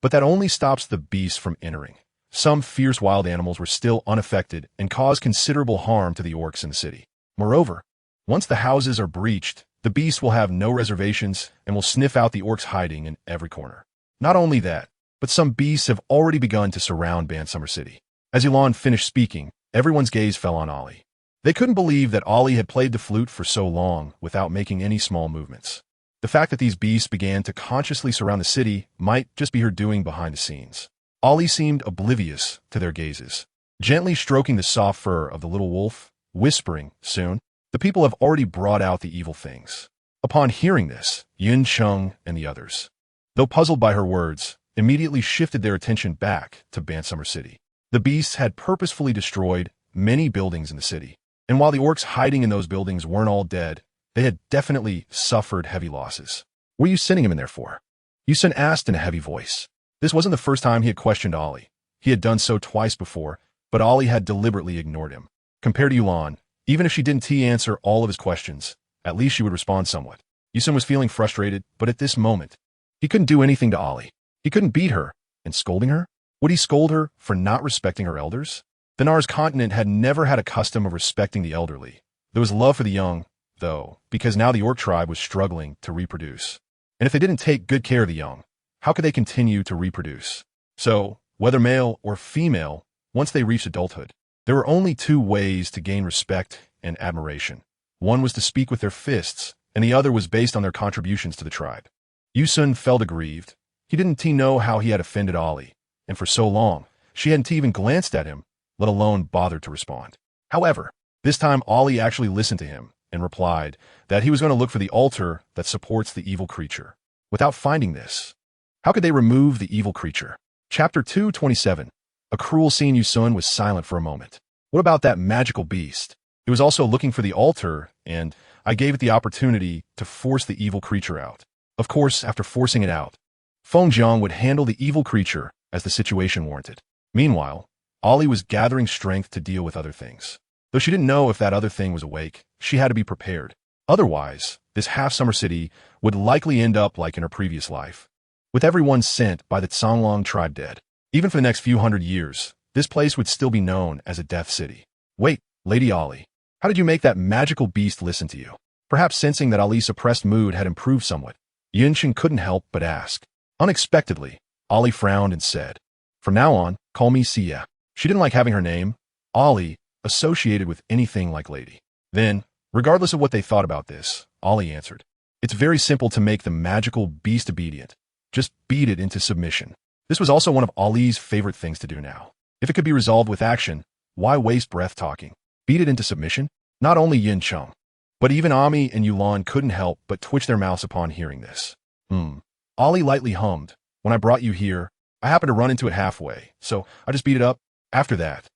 But that only stops the beasts from entering. Some fierce wild animals were still unaffected and caused considerable harm to the orcs in the city. Moreover, once the houses are breached, the beasts will have no reservations and will sniff out the orcs hiding in every corner. Not only that, but some beasts have already begun to surround Bansummer City. As Elon finished speaking, everyone's gaze fell on Ollie. They couldn't believe that Ollie had played the flute for so long without making any small movements. The fact that these beasts began to consciously surround the city might just be her doing behind the scenes. Ollie seemed oblivious to their gazes, gently stroking the soft fur of the little wolf, whispering, "Soon, the people have already brought out the evil things." Upon hearing this, Yun Chung and the others, though puzzled by her words, immediately shifted their attention back to Bansummer City. The beasts had purposefully destroyed many buildings in the city, and while the orcs hiding in those buildings weren't all dead, they had definitely suffered heavy losses. "What are you sending him in there for?" Yusun asked in a heavy voice. This wasn't the first time he had questioned Ollie. He had done so twice before, but Ollie had deliberately ignored him. Compared to Yulan, even if she didn't answer all of his questions, at least she would respond somewhat. Yusun was feeling frustrated, but at this moment, he couldn't do anything to Ollie. He couldn't beat her, and scolding her? Would he scold her for not respecting her elders? The Nars continent had never had a custom of respecting the elderly. There was love for the young, though, because now the orc tribe was struggling to reproduce. And if they didn't take good care of the young, how could they continue to reproduce? So, whether male or female, once they reached adulthood, there were only two ways to gain respect and admiration. One was to speak with their fists, and the other was based on their contributions to the tribe. Yusun felt aggrieved. He didn't know how he had offended Ollie, and for so long, she hadn't even glanced at him, let alone bothered to respond. However, this time Ali actually listened to him and replied that he was going to look for the altar that supports the evil creature. Without finding this, how could they remove the evil creature? Chapter 227. A cruel scene. Yusun was silent for a moment. What about that magical beast? It was also looking for the altar, and I gave it the opportunity to force the evil creature out. Of course, after forcing it out, Fengjiang would handle the evil creature as the situation warranted. Meanwhile, Ali was gathering strength to deal with other things. Though she didn't know if that other thing was awake, she had to be prepared. Otherwise, this half-summer city would likely end up like in her previous life, with everyone sent by the Songlong tribe dead. Even for the next few hundred years, this place would still be known as a death city. Wait, Lady Ali, how did you make that magical beast listen to you? Perhaps sensing that Ali's suppressed mood had improved somewhat, Yunshin couldn't help but ask. Unexpectedly, Ali frowned and said, "From now on, call me Sia." She didn't like having her name, Ali, associated with anything like lady. Then, regardless of what they thought about this, Ali answered, "It's very simple to make the magical beast obedient. Just beat it into submission." This was also one of Ali's favorite things to do now. If it could be resolved with action, why waste breath talking? Beat it into submission? Not only Yin Cheng, but even Ami and Yulan couldn't help but twitch their mouths upon hearing this. Ali lightly hummed. "When I brought you here, I happened to run into it halfway, so I just beat it up. After that,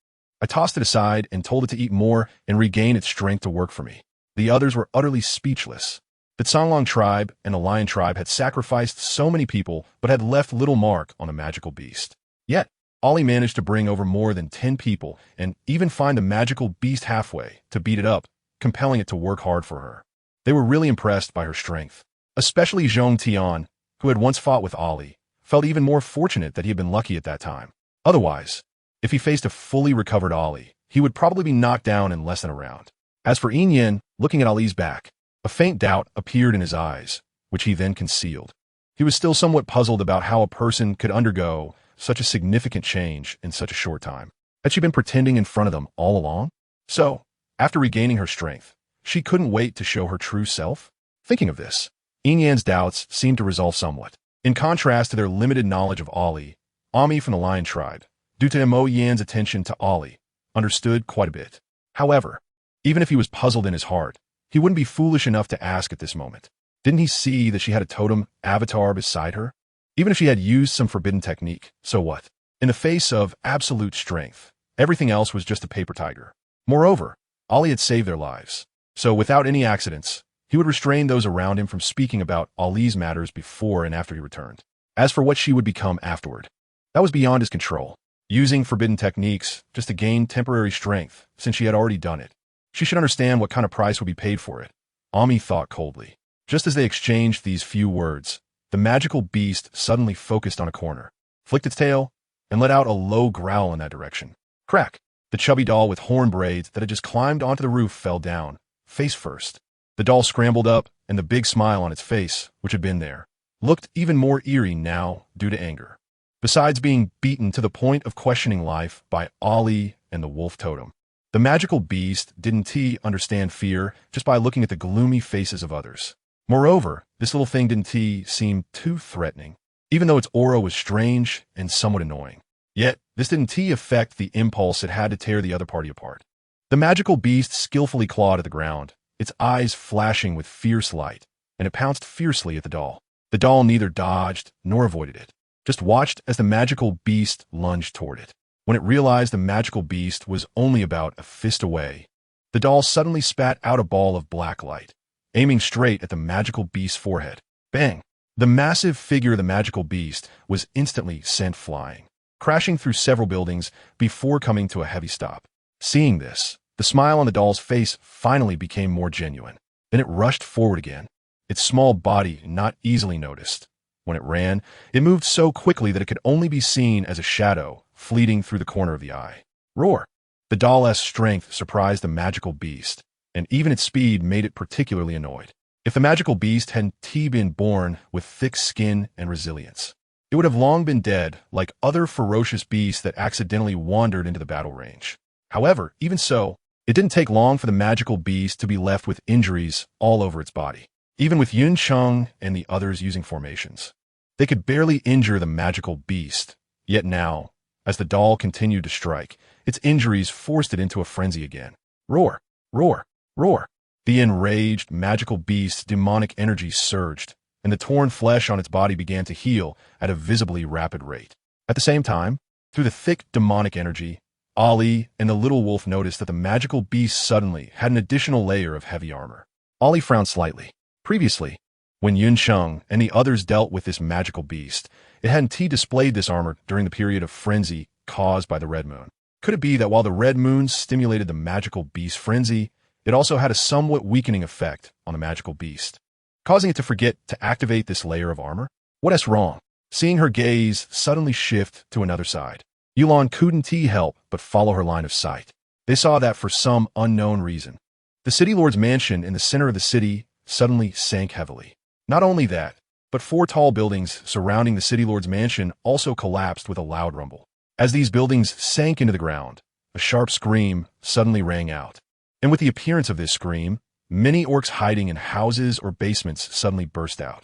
I tossed it aside and told it to eat more and regain its strength to work for me." The others were utterly speechless. The Songlong tribe and the Lion tribe had sacrificed so many people but had left little mark on the magical beast. Yet, Ali managed to bring over more than 10 people and even find the magical beast halfway to beat it up, compelling it to work hard for her. They were really impressed by her strength. Especially Zhong Tian, who had once fought with Ali, felt even more fortunate that he had been lucky at that time. Otherwise, if he faced a fully recovered Ali, he would probably be knocked down in less than a round. As for Yin Yin, looking at Ali's back, a faint doubt appeared in his eyes, which he then concealed. He was still somewhat puzzled about how a person could undergo such a significant change in such a short time. Had she been pretending in front of them all along? So, after regaining her strength, she couldn't wait to show her true self? Thinking of this, Yin Yan's doubts seemed to resolve somewhat. In contrast to their limited knowledge of Ali, Ami from the Lion tribe, due to Mo Yan's attention to Ali, understood quite a bit. However, even if he was puzzled in his heart, he wouldn't be foolish enough to ask at this moment. Didn't he see that she had a totem avatar beside her? Even if she had used some forbidden technique, so what? In the face of absolute strength, everything else was just a paper tiger. Moreover, Ali had saved their lives. So without any accidents, he would restrain those around him from speaking about Ali's matters before and after he returned. As for what she would become afterward, that was beyond his control. Using forbidden techniques just to gain temporary strength, since she had already done it. She should understand what kind of price would be paid for it. Ami thought coldly. Just as they exchanged these few words, the magical beast suddenly focused on a corner, flicked its tail, and let out a low growl in that direction. Crack! The chubby doll with horn braids that had just climbed onto the roof fell down, face first. The doll scrambled up, and the big smile on its face, which had been there, looked even more eerie now due to anger. Besides being beaten to the point of questioning life by Ali and the wolf totem, the magical beast didn't understand fear just by looking at the gloomy faces of others. Moreover, this little thing didn't seem too threatening, even though its aura was strange and somewhat annoying. Yet, this didn't affect the impulse it had to tear the other party apart. The magical beast skillfully clawed at the ground, its eyes flashing with fierce light, and it pounced fiercely at the doll. The doll neither dodged nor avoided it, just watched as the magical beast lunged toward it. When it realized the magical beast was only about a fist away, the doll suddenly spat out a ball of black light, aiming straight at the magical beast's forehead. Bang! The massive figure of the magical beast was instantly sent flying, crashing through several buildings before coming to a heavy stop. Seeing this, the smile on the doll's face finally became more genuine. Then it rushed forward again, its small body not easily noticed. When it ran, it moved so quickly that it could only be seen as a shadow fleeting through the corner of the eye. Roar! The doll's strength surprised the magical beast, and even its speed made it particularly annoyed. If the magical beast hadn't been born with thick skin and resilience, it would have long been dead like other ferocious beasts that accidentally wandered into the battle range. However, even so, it didn't take long for the magical beast to be left with injuries all over its body. Even with Yun Cheng and the others using formations, they could barely injure the magical beast. Yet now, as the doll continued to strike, Its injuries forced it into a frenzy again. Roar! Roar! Roar! The enraged, magical beast's demonic energy surged, and the torn flesh on its body began to heal at a visibly rapid rate. At the same time, through the thick demonic energy, Ali and the little wolf noticed that the magical beast suddenly had an additional layer of heavy armor. Ali frowned slightly. Previously, when Yunsheng and the others dealt with this magical beast, it hadn't displayed this armor during the period of frenzy caused by the red moon. Could it be that while the red moon stimulated the magical beast's frenzy, it also had a somewhat weakening effect on the magical beast, causing it to forget to activate this layer of armor? What is wrong? Seeing her gaze suddenly shift to another side, Yulan couldn't help but follow her line of sight. They saw that for some unknown reason, the city lord's mansion in the center of the city suddenly sank heavily. Not only that, but 4 tall buildings surrounding the city lord's mansion also collapsed with a loud rumble. As these buildings sank into the ground, a sharp scream suddenly rang out. And with the appearance of this scream, many orcs hiding in houses or basements suddenly burst out.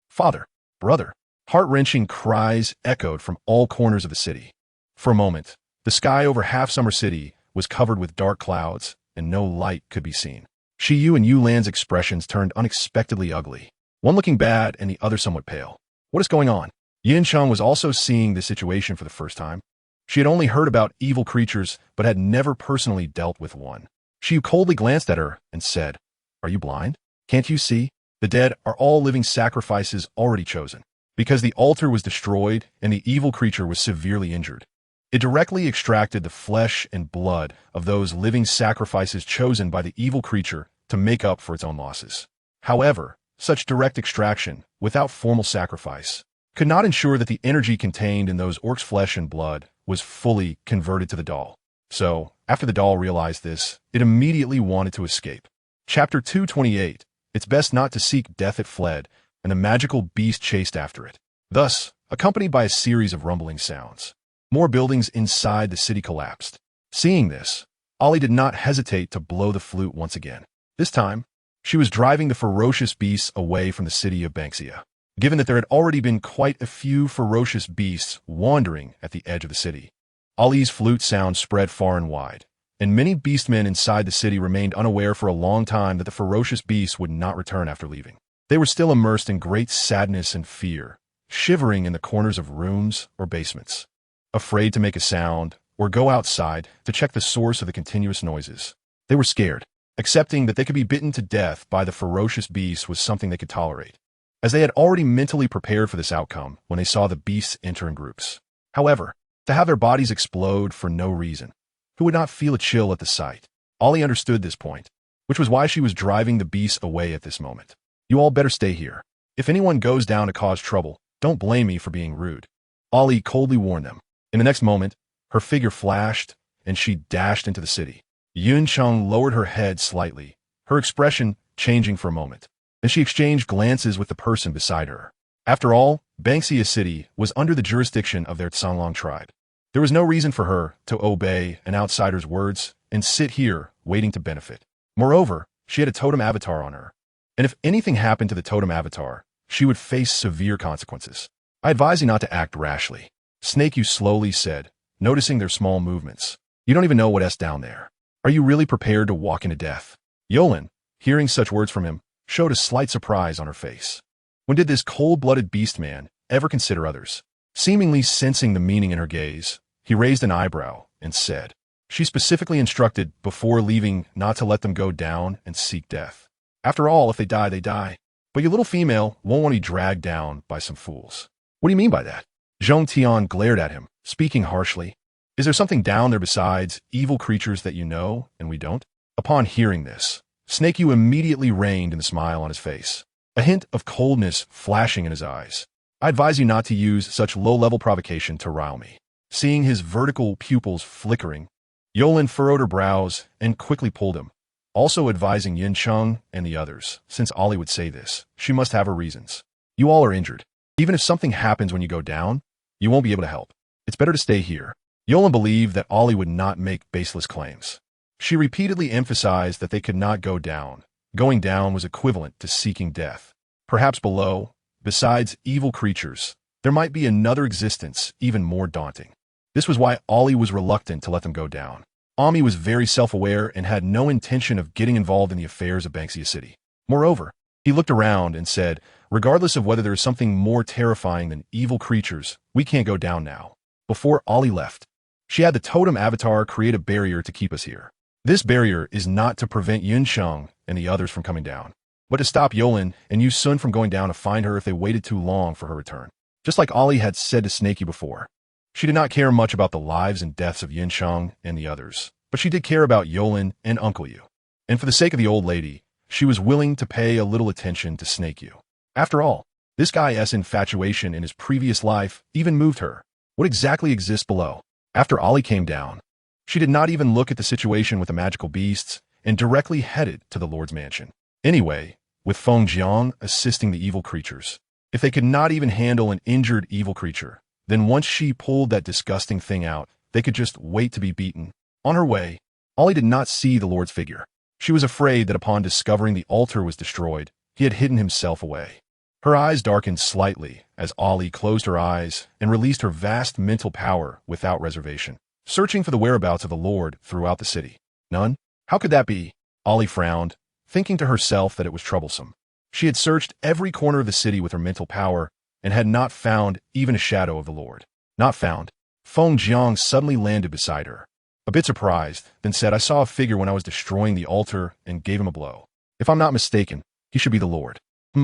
Father, brother. Heart-wrenching cries echoed from all corners of the city. For a moment, the sky over half-Summer City was covered with dark clouds, and no light could be seen. Shiyu and Yulan's expressions turned unexpectedly ugly, one looking bad and the other somewhat pale. What is going on? Yincheng was also seeing this situation for the first time. She had only heard about evil creatures, but had never personally dealt with one. Shiyu coldly glanced at her and said, "Are you blind? Can't you see? The dead are all living sacrifices already chosen. Because the altar was destroyed and the evil creature was severely injured. It directly extracted the flesh and blood of those living sacrifices chosen by the evil creature to make up for its own losses. However, such direct extraction, without formal sacrifice, could not ensure that the energy contained in those orcs' flesh and blood was fully converted to the doll. So, after the doll realized this, it immediately wanted to escape." Chapter 228. It's best not to seek death. It fled, and the magical beast chased after it. Thus, accompanied by a series of rumbling sounds, more buildings inside the city collapsed. Seeing this, Ali did not hesitate to blow the flute once again. This time, she was driving the ferocious beasts away from the city of Banksia. Given that there had already been quite a few ferocious beasts wandering at the edge of the city, Ali's flute sound spread far and wide, and many beastmen inside the city remained unaware for a long time that the ferocious beasts would not return after leaving. They were still immersed in great sadness and fear, shivering in the corners of rooms or basements, afraid to make a sound or go outside to check the source of the continuous noises. They were scared, accepting that they could be bitten to death by the ferocious beasts was something they could tolerate, as they had already mentally prepared for this outcome when they saw the beasts enter in groups. However, to have their bodies explode for no reason, who would not feel a chill at the sight? Ali understood this point, which was why she was driving the beasts away at this moment. "You all better stay here. If anyone goes down to cause trouble, don't blame me for being rude," Ali coldly warned them. In the next moment, her figure flashed, and she dashed into the city. Yuncheng lowered her head slightly, her expression changing for a moment. Then she exchanged glances with the person beside her. After all, Banksia City was under the jurisdiction of their Tsanglong tribe. There was no reason for her to obey an outsider's words and sit here waiting to benefit. Moreover, she had a totem avatar on her, and if anything happened to the totem avatar, she would face severe consequences. "I advise you not to act rashly," Snake You slowly said, noticing their small movements. "You don't even know what's down there. Are you really prepared to walk into death?" Yolan, hearing such words from him, showed a slight surprise on her face. When did this cold-blooded beast man ever consider others? Seemingly sensing the meaning in her gaze, he raised an eyebrow and said, "She specifically instructed before leaving not to let them go down and seek death. After all, if they die, they die. But your little female won't want to be dragged down by some fools." "What do you mean by that?" Zhong Tian glared at him, speaking harshly. "Is there something down there besides evil creatures that you know and we don't?" Upon hearing this, Snake You immediately reined in the smile on his face, a hint of coldness flashing in his eyes. "I advise you not to use such low-level provocation to rile me." Seeing his vertical pupils flickering, Yolan furrowed her brows and quickly pulled him, also advising Yincheng and the others, since Ali would say this, she must have her reasons. "You all are injured. Even if something happens when you go down, you won't be able to help. It's better to stay here." Yolan believed that Ali would not make baseless claims. She repeatedly emphasized that they could not go down. Going down was equivalent to seeking death. Perhaps below, besides evil creatures, there might be another existence even more daunting. This was why Ollie was reluctant to let them go down. Ami was very self-aware and had no intention of getting involved in the affairs of Banksia City. Moreover, he looked around and said, regardless of whether there is something more terrifying than evil creatures, we can't go down now. Before Ollie left, she had the totem avatar create a barrier to keep us here. This barrier is not to prevent Yunsheng and the others from coming down, but to stop Yolin and Yu Sun from going down to find her if they waited too long for her return. Just like Ollie had said to Snaky before, she did not care much about the lives and deaths of Yunsheng and the others, but she did care about Yolin and Uncle Yu. And for the sake of the old lady, she was willing to pay a little attention to Snake Yu. After all, this guy's infatuation in his previous life even moved her. What exactly exists below? After Ollie came down, she did not even look at the situation with the magical beasts and directly headed to the Lord's mansion. Anyway, with Feng Jiang assisting the evil creatures, if they could not even handle an injured evil creature, then once she pulled that disgusting thing out, they could just wait to be beaten. On her way, Ollie did not see the Lord's figure. She was afraid that upon discovering the altar was destroyed, he had hidden himself away. Her eyes darkened slightly as Ollie closed her eyes and released her vast mental power without reservation, searching for the whereabouts of the Lord throughout the city. None? How could that be? Ollie frowned, thinking to herself that it was troublesome. She had searched every corner of the city with her mental power and had not found even a shadow of the Lord. Not found. Feng Jiang suddenly landed beside her. A bit surprised, then said, I saw a figure when I was destroying the altar and gave him a blow. If I'm not mistaken, he should be the Lord.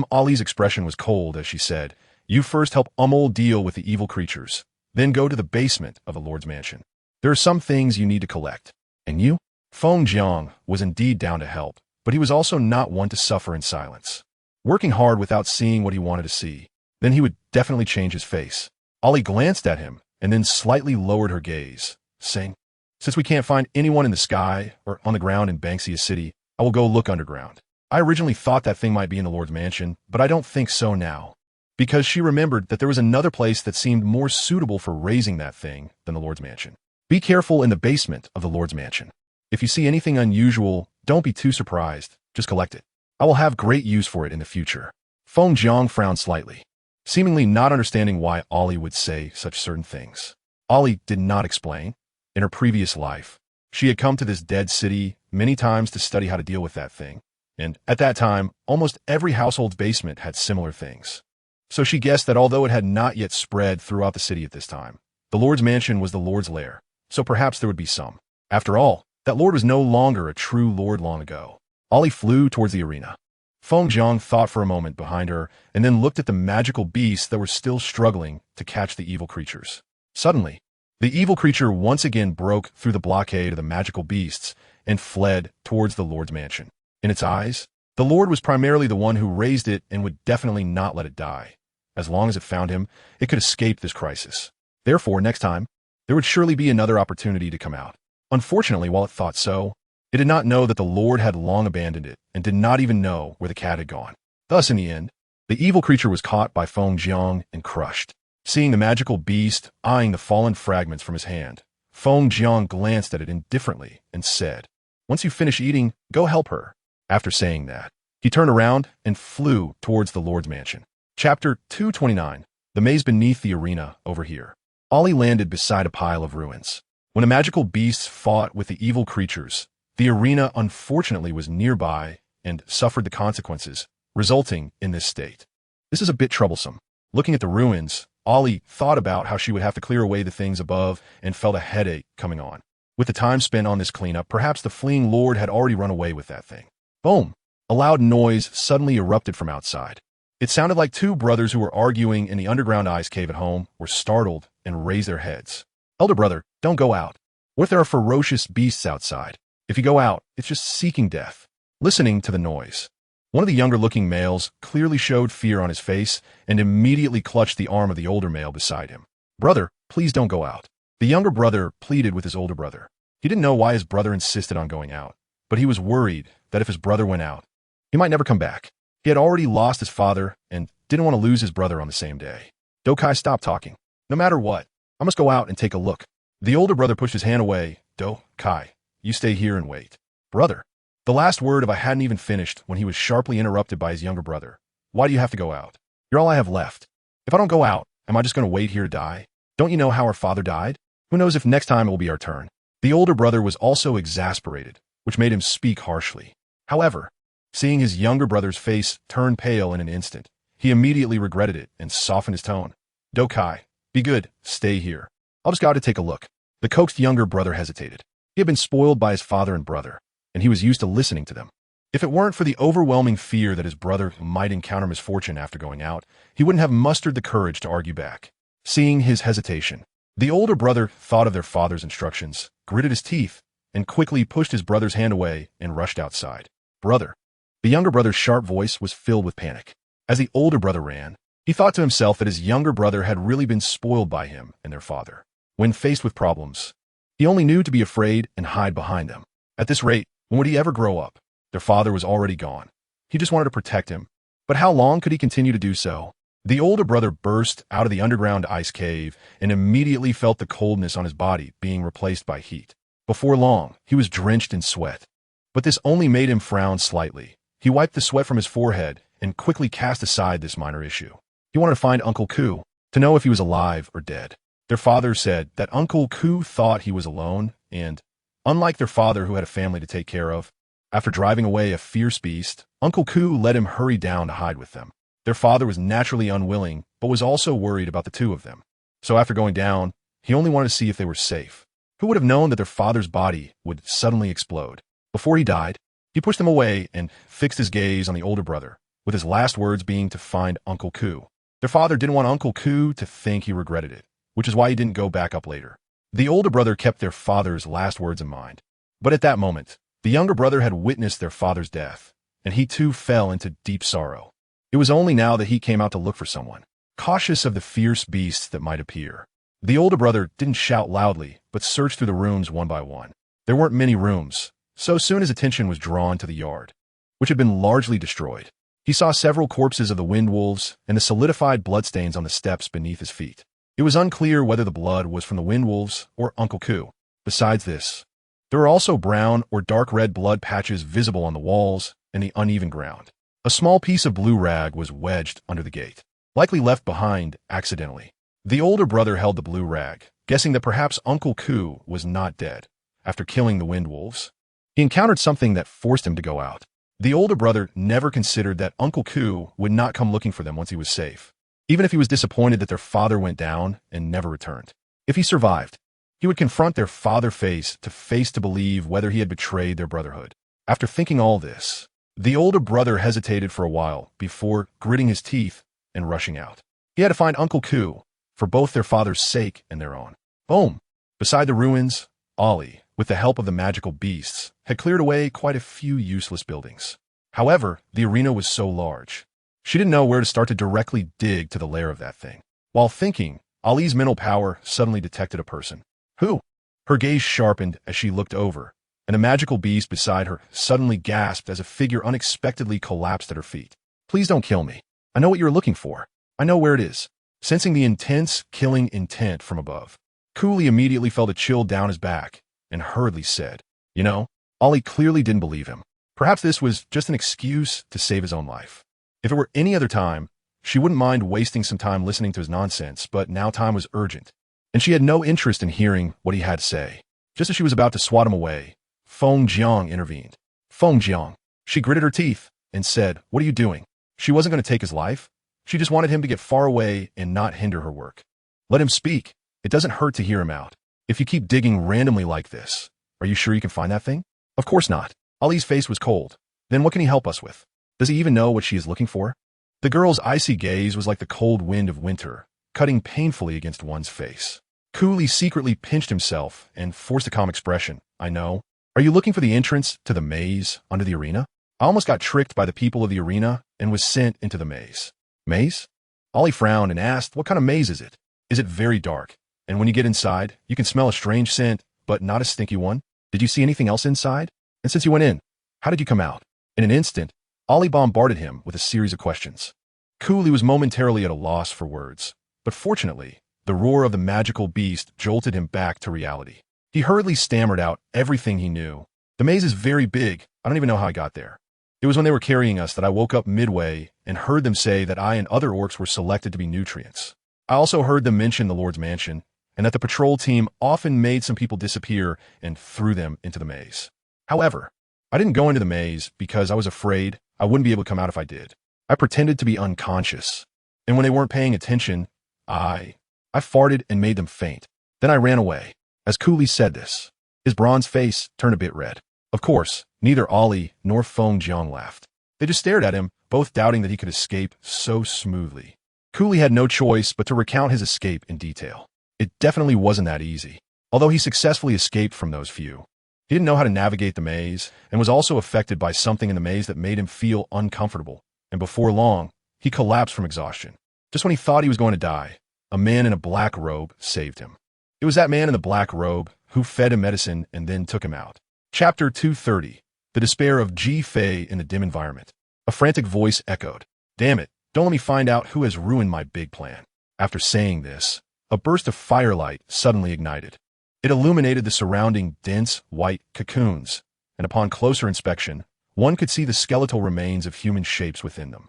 Ollie's expression was cold as she said, you first help Ummel deal with the evil creatures, then go to the basement of the Lord's mansion. There are some things you need to collect. And you? Feng Jiang was indeed down to help, but he was also not one to suffer in silence. Working hard without seeing what he wanted to see, then he would definitely change his face. Ollie glanced at him and then slightly lowered her gaze, saying, since we can't find anyone in the sky or on the ground in Banksia City, I will go look underground. I originally thought that thing might be in the Lord's mansion, but I don't think so now. Because she remembered that there was another place that seemed more suitable for raising that thing than the Lord's mansion. Be careful in the basement of the Lord's mansion. If you see anything unusual, don't be too surprised. Just collect it. I will have great use for it in the future. Feng Jiang frowned slightly, seemingly not understanding why Ollie would say such certain things. Ollie did not explain. In her previous life, she had come to this dead city many times to study how to deal with that thing, and at that time, almost every household's basement had similar things. So she guessed that although it had not yet spread throughout the city at this time, the Lord's mansion was the Lord's lair, so perhaps there would be some. After all, that Lord was no longer a true Lord long ago. Ollie flew towards the arena. Feng Jiang thought for a moment behind her and then looked at the magical beasts that were still struggling to catch the evil creatures. Suddenly, the evil creature once again broke through the blockade of the magical beasts and fled towards the Lord's mansion. In its eyes, the Lord was primarily the one who raised it and would definitely not let it die. As long as it found him, it could escape this crisis. Therefore, next time, there would surely be another opportunity to come out. Unfortunately, while it thought so, it did not know that the Lord had long abandoned it and did not even know where the cat had gone. Thus, in the end, the evil creature was caught by Feng Jiang and crushed. Seeing the magical beast eyeing the fallen fragments from his hand, Feng Jiang glanced at it indifferently and said, once you finish eating, go help her. After saying that, he turned around and flew towards the Lord's mansion. Chapter 229, The Maze Beneath the Arena Over Here. Ollie landed beside a pile of ruins. When the magical beasts fought with the evil creatures, the arena unfortunately was nearby and suffered the consequences, resulting in this state. This is a bit troublesome. Looking at the ruins, Ollie thought about how she would have to clear away the things above and felt a headache coming on. With the time spent on this cleanup, perhaps the fleeing Lord had already run away with that thing. Boom! A loud noise suddenly erupted from outside. It sounded like two brothers who were arguing in the underground ice cave at home were startled and raised their heads. Elder brother, don't go out. What if there are ferocious beasts outside? If you go out, it's just seeking death. Listening to the noise, one of the younger-looking males clearly showed fear on his face and immediately clutched the arm of the older male beside him. Brother, please don't go out. The younger brother pleaded with his older brother. He didn't know why his brother insisted on going out, but he was worried that if his brother went out, he might never come back. He had already lost his father and didn't want to lose his brother on the same day. Do-Kai stopped talking. No matter what, I must go out and take a look. The older brother pushed his hand away. Do-Kai, you stay here and wait. Brother. The last word of I hadn't even finished when he was sharply interrupted by his younger brother. Why do you have to go out? You're all I have left. If I don't go out, am I just going to wait here to die? Don't you know how our father died? Who knows if next time it will be our turn? The older brother was also exasperated, which made him speak harshly. However, seeing his younger brother's face turn pale in an instant, he immediately regretted it and softened his tone. Dokai, be good, stay here. I'll just go out to take a look. The coaxed younger brother hesitated. He had been spoiled by his father and brother, and he was used to listening to them. If it weren't for the overwhelming fear that his brother might encounter misfortune after going out, he wouldn't have mustered the courage to argue back. Seeing his hesitation, the older brother thought of their father's instructions, gritted his teeth, and quickly pushed his brother's hand away and rushed outside. Brother. The younger brother's sharp voice was filled with panic. As the older brother ran, he thought to himself that his younger brother had really been spoiled by him and their father. When faced with problems, he only knew to be afraid and hide behind them. At this rate, when would he ever grow up? Their father was already gone. He just wanted to protect him. But how long could he continue to do so? The older brother burst out of the underground ice cave and immediately felt the coldness on his body being replaced by heat. Before long, he was drenched in sweat. But this only made him frown slightly. He wiped the sweat from his forehead and quickly cast aside this minor issue. He wanted to find Uncle Ku, to know if he was alive or dead. Their father said that Uncle Ku thought he was alone, and, unlike their father who had a family to take care of, after driving away a fierce beast, Uncle Ku let him hurry down to hide with them. Their father was naturally unwilling, but was also worried about the two of them. So after going down, he only wanted to see if they were safe. Who would have known that their father's body would suddenly explode? Before he died, he pushed them away and fixed his gaze on the older brother, with his last words being to find Uncle Ku. Their father didn't want Uncle Ku to think he regretted it, which is why he didn't go back up later. The older brother kept their father's last words in mind. But at that moment, the younger brother had witnessed their father's death, and he too fell into deep sorrow. It was only now that he came out to look for someone, cautious of the fierce beasts that might appear. The older brother didn't shout loudly, but searched through the rooms one by one. There weren't many rooms, so soon his attention was drawn to the yard, which had been largely destroyed. He saw several corpses of the wind wolves and the solidified bloodstains on the steps beneath his feet. It was unclear whether the blood was from the wind wolves or Uncle Ku. Besides this, there were also brown or dark red blood patches visible on the walls and the uneven ground. A small piece of blue rag was wedged under the gate, likely left behind accidentally. The older brother held the blue rag, guessing that perhaps Uncle Ku was not dead. After killing the wind wolves, he encountered something that forced him to go out. The older brother never considered that Uncle Ku would not come looking for them once he was safe, even if he was disappointed that their father went down and never returned. If he survived, he would confront their father face to believe whether he had betrayed their brotherhood. After thinking all this, the older brother hesitated for a while before gritting his teeth and rushing out. He had to find Uncle Ku, for both their father's sake and their own. Boom! Beside the ruins, Ollie, with the help of the magical beasts, had cleared away quite a few useless buildings. However, the arena was so large, she didn't know where to start to directly dig to the lair of that thing. While thinking, Ollie's mental power suddenly detected a person. Who? Her gaze sharpened as she looked over, and a magical beast beside her suddenly gasped as a figure unexpectedly collapsed at her feet. Please don't kill me. I know what you're looking for. I know where it is. Sensing the intense, killing intent from above, Cooley immediately felt a chill down his back and hurriedly said, "You know," Ollie clearly didn't believe him. Perhaps this was just an excuse to save his own life. If it were any other time, she wouldn't mind wasting some time listening to his nonsense, but now time was urgent, and she had no interest in hearing what he had to say. Just as she was about to swat him away, Feng Jiang intervened. Feng Jiang. She gritted her teeth and said, "What are you doing?" She wasn't going to take his life. She just wanted him to get far away and not hinder her work. Let him speak. It doesn't hurt to hear him out. If you keep digging randomly like this, are you sure you can find that thing? Of course not. Ali's face was cold. Then what can he help us with? Does he even know what she is looking for? The girl's icy gaze was like the cold wind of winter, cutting painfully against one's face. Cooley secretly pinched himself and forced a calm expression. "I know. Are you looking for the entrance to the maze under the arena? I almost got tricked by the people of the arena and was sent into the maze." Maze? Ollie frowned and asked, "What kind of maze is it? Is it very dark? And when you get inside, you can smell a strange scent, but not a stinky one? Did you see anything else inside? And since you went in, how did you come out?" In an instant, Ollie bombarded him with a series of questions. Cooley was momentarily at a loss for words, but fortunately, the roar of the magical beast jolted him back to reality. He hurriedly stammered out everything he knew. "The maze is very big. I don't even know how I got there. It was when they were carrying us that I woke up midway and heard them say that I and other orcs were selected to be nutrients. I also heard them mention the Lord's mansion, and that the patrol team often made some people disappear and threw them into the maze. However, I didn't go into the maze because I was afraid I wouldn't be able to come out if I did. I pretended to be unconscious, and when they weren't paying attention, I farted and made them faint. Then I ran away. As Cooley said this, his bronze face turned a bit red. Of course, neither Ollie nor Feng Jiang laughed. They just stared at him, both doubting that he could escape so smoothly. Cooley had no choice but to recount his escape in detail. It definitely wasn't that easy. Although he successfully escaped from those few, he didn't know how to navigate the maze and was also affected by something in the maze that made him feel uncomfortable, and before long, he collapsed from exhaustion. Just when he thought he was going to die, a man in a black robe saved him. It was that man in the black robe who fed him medicine and then took him out. Chapter 230. The Despair of Ji Fei in the Dim Environment. A frantic voice echoed. Damn it, don't let me find out who has ruined my big plan. After saying this, a burst of firelight suddenly ignited. It illuminated the surrounding dense, white cocoons, and upon closer inspection, one could see the skeletal remains of human shapes within them.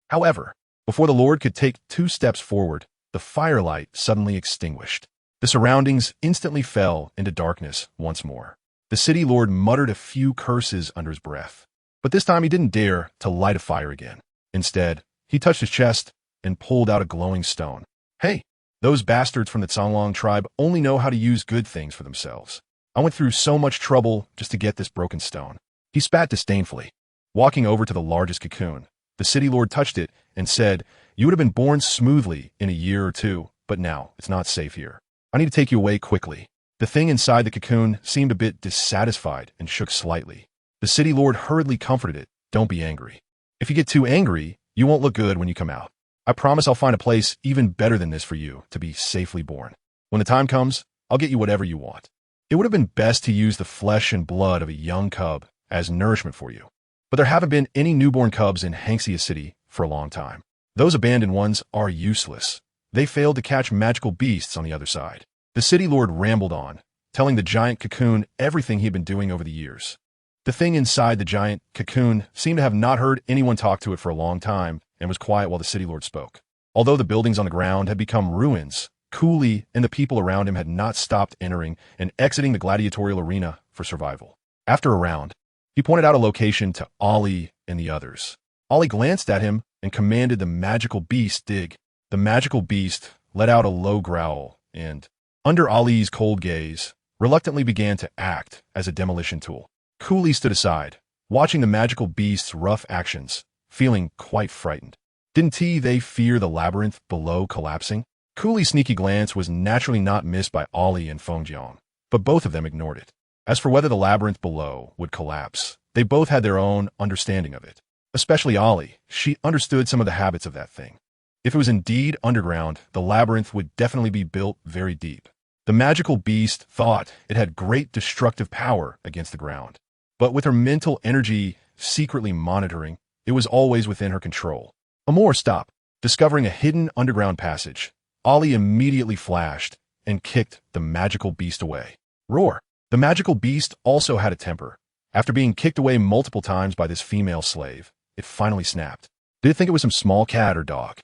However, before the Lord could take 2 steps forward, the firelight suddenly extinguished. The surroundings instantly fell into darkness once more. The city lord muttered a few curses under his breath, but this time he didn't dare to light a fire again. Instead, he touched his chest and pulled out a glowing stone. Hey, those bastards from the Zonglong tribe only know how to use good things for themselves. I went through so much trouble just to get this broken stone. He spat disdainfully. Walking over to the largest cocoon, the city lord touched it and said, "You would have been born smoothly in a year or 2, but now it's not safe here. I need to take you away quickly." The thing inside the cocoon seemed a bit dissatisfied and shook slightly. The city lord hurriedly comforted it. "Don't be angry. If you get too angry, you won't look good when you come out. I promise I'll find a place even better than this for you to be safely born. When the time comes, I'll get you whatever you want. It would have been best to use the flesh and blood of a young cub as nourishment for you. But there haven't been any newborn cubs in Hangxia City for a long time. Those abandoned ones are useless. They failed to catch magical beasts on the other side." The city lord rambled on, telling the giant cocoon everything he had been doing over the years. The thing inside the giant cocoon seemed to have not heard anyone talk to it for a long time and was quiet while the city lord spoke. Although the buildings on the ground had become ruins, Cooley and the people around him had not stopped entering and exiting the gladiatorial arena for survival. After a round, he pointed out a location to Ollie and the others. Ollie glanced at him and commanded the magical beast dig. The magical beast let out a low growl and, under Ollie's cold gaze, reluctantly began to act as a demolition tool. Cooley stood aside, watching the magical beast's rough actions, feeling quite frightened. Didn't they fear the labyrinth below collapsing? Cooley's sneaky glance was naturally not missed by Ollie and Feng Jiang, but both of them ignored it. As for whether the labyrinth below would collapse, they both had their own understanding of it. Especially Ollie, she understood some of the habits of that thing. If it was indeed underground, the labyrinth would definitely be built very deep. The magical beast thought it had great destructive power against the ground, but with her mental energy secretly monitoring, it was always within her control. Amor stopped, discovering a hidden underground passage. Ollie immediately flashed and kicked the magical beast away. Roar! The magical beast also had a temper. After being kicked away multiple times by this female slave, it finally snapped. Did it think it was some small cat or dog?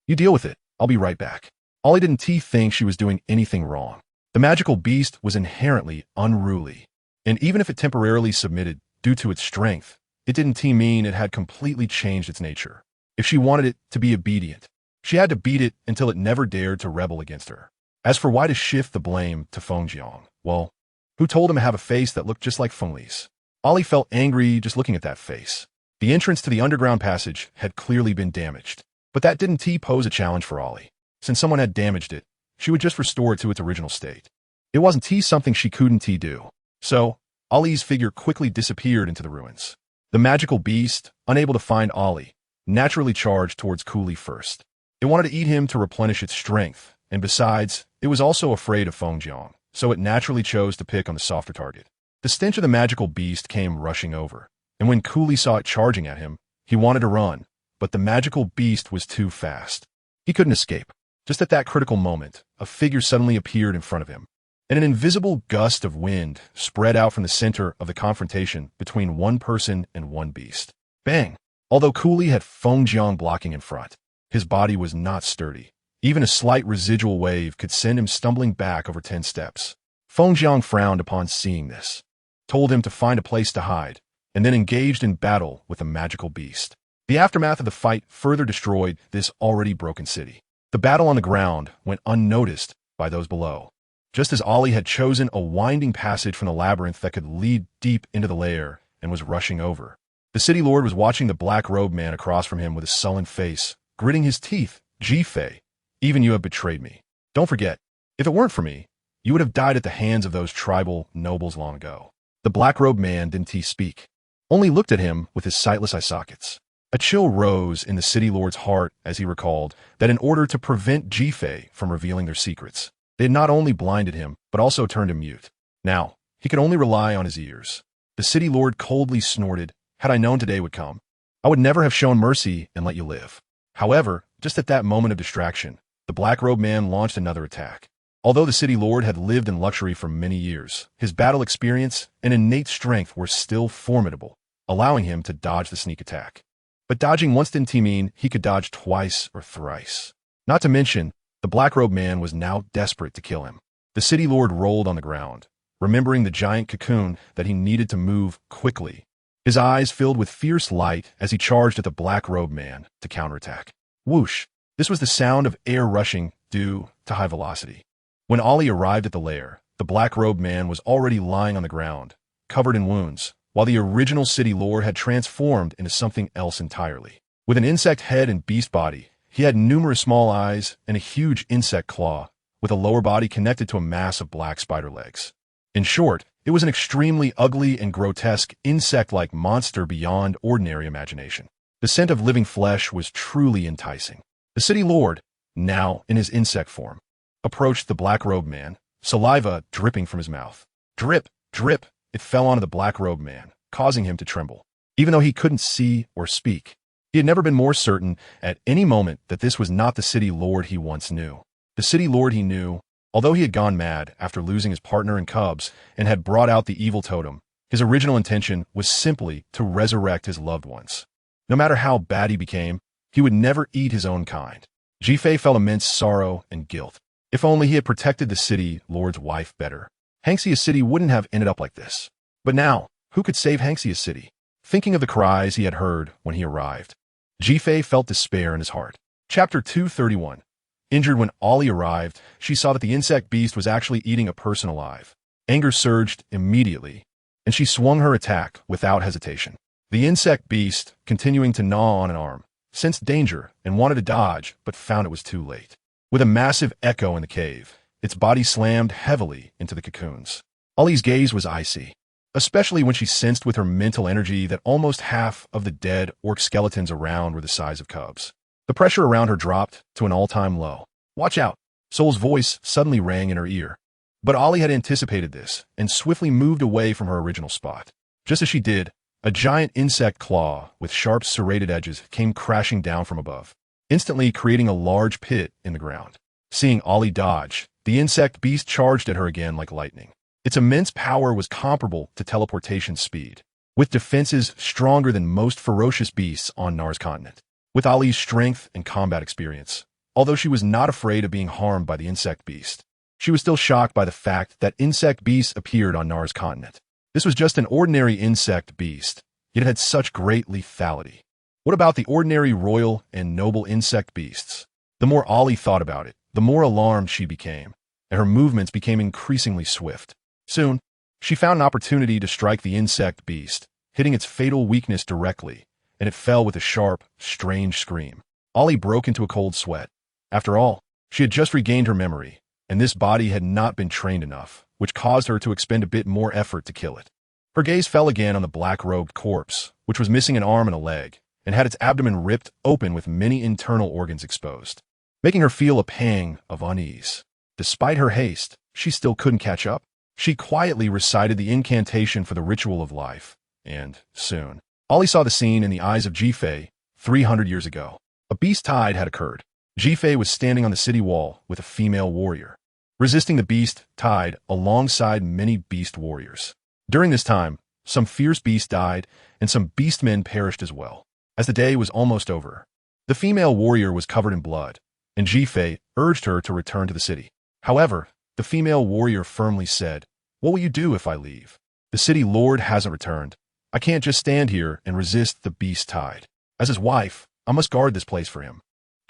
You deal with it. I'll be right back. Ollie didn't think she was doing anything wrong. The magical beast was inherently unruly, and even if it temporarily submitted due to its strength, it didn't mean it had completely changed its nature. If she wanted it to be obedient, she had to beat it until it never dared to rebel against her. As for why to shift the blame to Feng Jiang, well, who told him to have a face that looked just like Feng Li's? Ollie felt angry just looking at that face. The entrance to the underground passage had clearly been damaged, but that didn't pose a challenge for Ollie. Since someone had damaged it, she would just restore it to its original state. It wasn't something she couldn't do. So, Ollie's figure quickly disappeared into the ruins. The magical beast, unable to find Ollie, naturally charged towards Cooley first. It wanted to eat him to replenish its strength, and besides, it was also afraid of Feng Jiang, so it naturally chose to pick on the softer target. The stench of the magical beast came rushing over, and when Cooley saw it charging at him, he wanted to run, but the magical beast was too fast. He couldn't escape. Just at that critical moment, a figure suddenly appeared in front of him, and an invisible gust of wind spread out from the center of the confrontation between one person and one beast. Bang! Although Cooley had Feng Jiang blocking in front, his body was not sturdy. Even a slight residual wave could send him stumbling back over 10 steps. Fengjiang frowned upon seeing this, told him to find a place to hide, and then engaged in battle with the magical beast. The aftermath of the fight further destroyed this already broken city. The battle on the ground went unnoticed by those below, just as Ollie had chosen a winding passage from the labyrinth that could lead deep into the lair and was rushing over. The city lord was watching the black-robed man across from him with a sullen face, gritting his teeth. Ji-Fei, even you have betrayed me. Don't forget, if it weren't for me, you would have died at the hands of those tribal nobles long ago. The black-robed man didn't speak, only looked at him with his sightless eye sockets. A chill rose in the city lord's heart as he recalled that in order to prevent Ji-Fei from revealing their secrets, they had not only blinded him, but also turned him mute. Now, he could only rely on his ears. The city lord coldly snorted, "Had I known today would come, I would never have shown mercy and let you live." However, just at that moment of distraction, the black-robed man launched another attack. Although the city lord had lived in luxury for many years, his battle experience and innate strength were still formidable, allowing him to dodge the sneak attack. But dodging once didn't mean he could dodge twice or thrice. Not to mention, the black-robed man was now desperate to kill him. The city lord rolled on the ground, remembering the giant cocoon that he needed to move quickly. His eyes filled with fierce light as he charged at the black-robed man to counterattack. Whoosh! This was the sound of air rushing due to high velocity. When Ollie arrived at the lair, the black-robed man was already lying on the ground, covered in wounds, while the original city lord had transformed into something else entirely. With an insect head and beast body, he had numerous small eyes and a huge insect claw, with a lower body connected to a mass of black spider legs. In short, it was an extremely ugly and grotesque insect-like monster beyond ordinary imagination. The scent of living flesh was truly enticing. The city lord, now in his insect form, approached the black-robed man, saliva dripping from his mouth. Drip, drip, it fell onto the black-robed man, causing him to tremble. Even though he couldn't see or speak, he had never been more certain at any moment that this was not the city lord he once knew. The city lord he knew, although he had gone mad after losing his partner and cubs and had brought out the evil totem, his original intention was simply to resurrect his loved ones. No matter how bad he became, he would never eat his own kind. Ji-Fei felt immense sorrow and guilt. If only he had protected the city lord's wife better, Hanxia's city wouldn't have ended up like this. But now, who could save Hanxia's city? Thinking of the cries he had heard when he arrived, Ji-Fei felt despair in his heart. Chapter 231. Injured when Ollie arrived, she saw that the insect beast was actually eating a person alive. Anger surged immediately, and she swung her attack without hesitation. The insect beast, continuing to gnaw on an arm, sensed danger and wanted to dodge, but found it was too late. With a massive echo in the cave, its body slammed heavily into the cocoons. Ollie's gaze was icy, especially when she sensed with her mental energy that almost half of the dead orc skeletons around were the size of cubs. The pressure around her dropped to an all-time low. "Watch out!" Soul's voice suddenly rang in her ear. But Ollie had anticipated this and swiftly moved away from her original spot. Just as she did, a giant insect claw with sharp serrated edges came crashing down from above, instantly creating a large pit in the ground. Seeing Ollie dodge, the insect beast charged at her again like lightning. Its immense power was comparable to teleportation speed, with defenses stronger than most ferocious beasts on Nar's continent. With Ollie's strength and combat experience, although she was not afraid of being harmed by the insect beast, she was still shocked by the fact that insect beasts appeared on Nar's continent. This was just an ordinary insect beast, yet it had such great lethality. What about the ordinary royal and noble insect beasts? The more Ollie thought about it, the more alarmed she became, and her movements became increasingly swift. Soon, she found an opportunity to strike the insect beast, hitting its fatal weakness directly, and it fell with a sharp, strange scream. Ollie broke into a cold sweat. After all, she had just regained her memory, and this body had not been trained enough, which caused her to expend a bit more effort to kill it. Her gaze fell again on the black-robed corpse, which was missing an arm and a leg, and had its abdomen ripped open with many internal organs exposed, making her feel a pang of unease. Despite her haste, she still couldn't catch up. She quietly recited the incantation for the ritual of life, and, soon, Ollie saw the scene in the eyes of Ji-Fei 300 years ago. A beast tide had occurred. Ji-Fei was standing on the city wall with a female warrior, resisting the beast tide alongside many beast warriors. During this time, some fierce beasts died, and some beastmen perished as well. As the day was almost over, the female warrior was covered in blood, and Jifei urged her to return to the city. However, the female warrior firmly said, "What will you do if I leave? The city lord hasn't returned. I can't just stand here and resist the beast tide. As his wife, I must guard this place for him."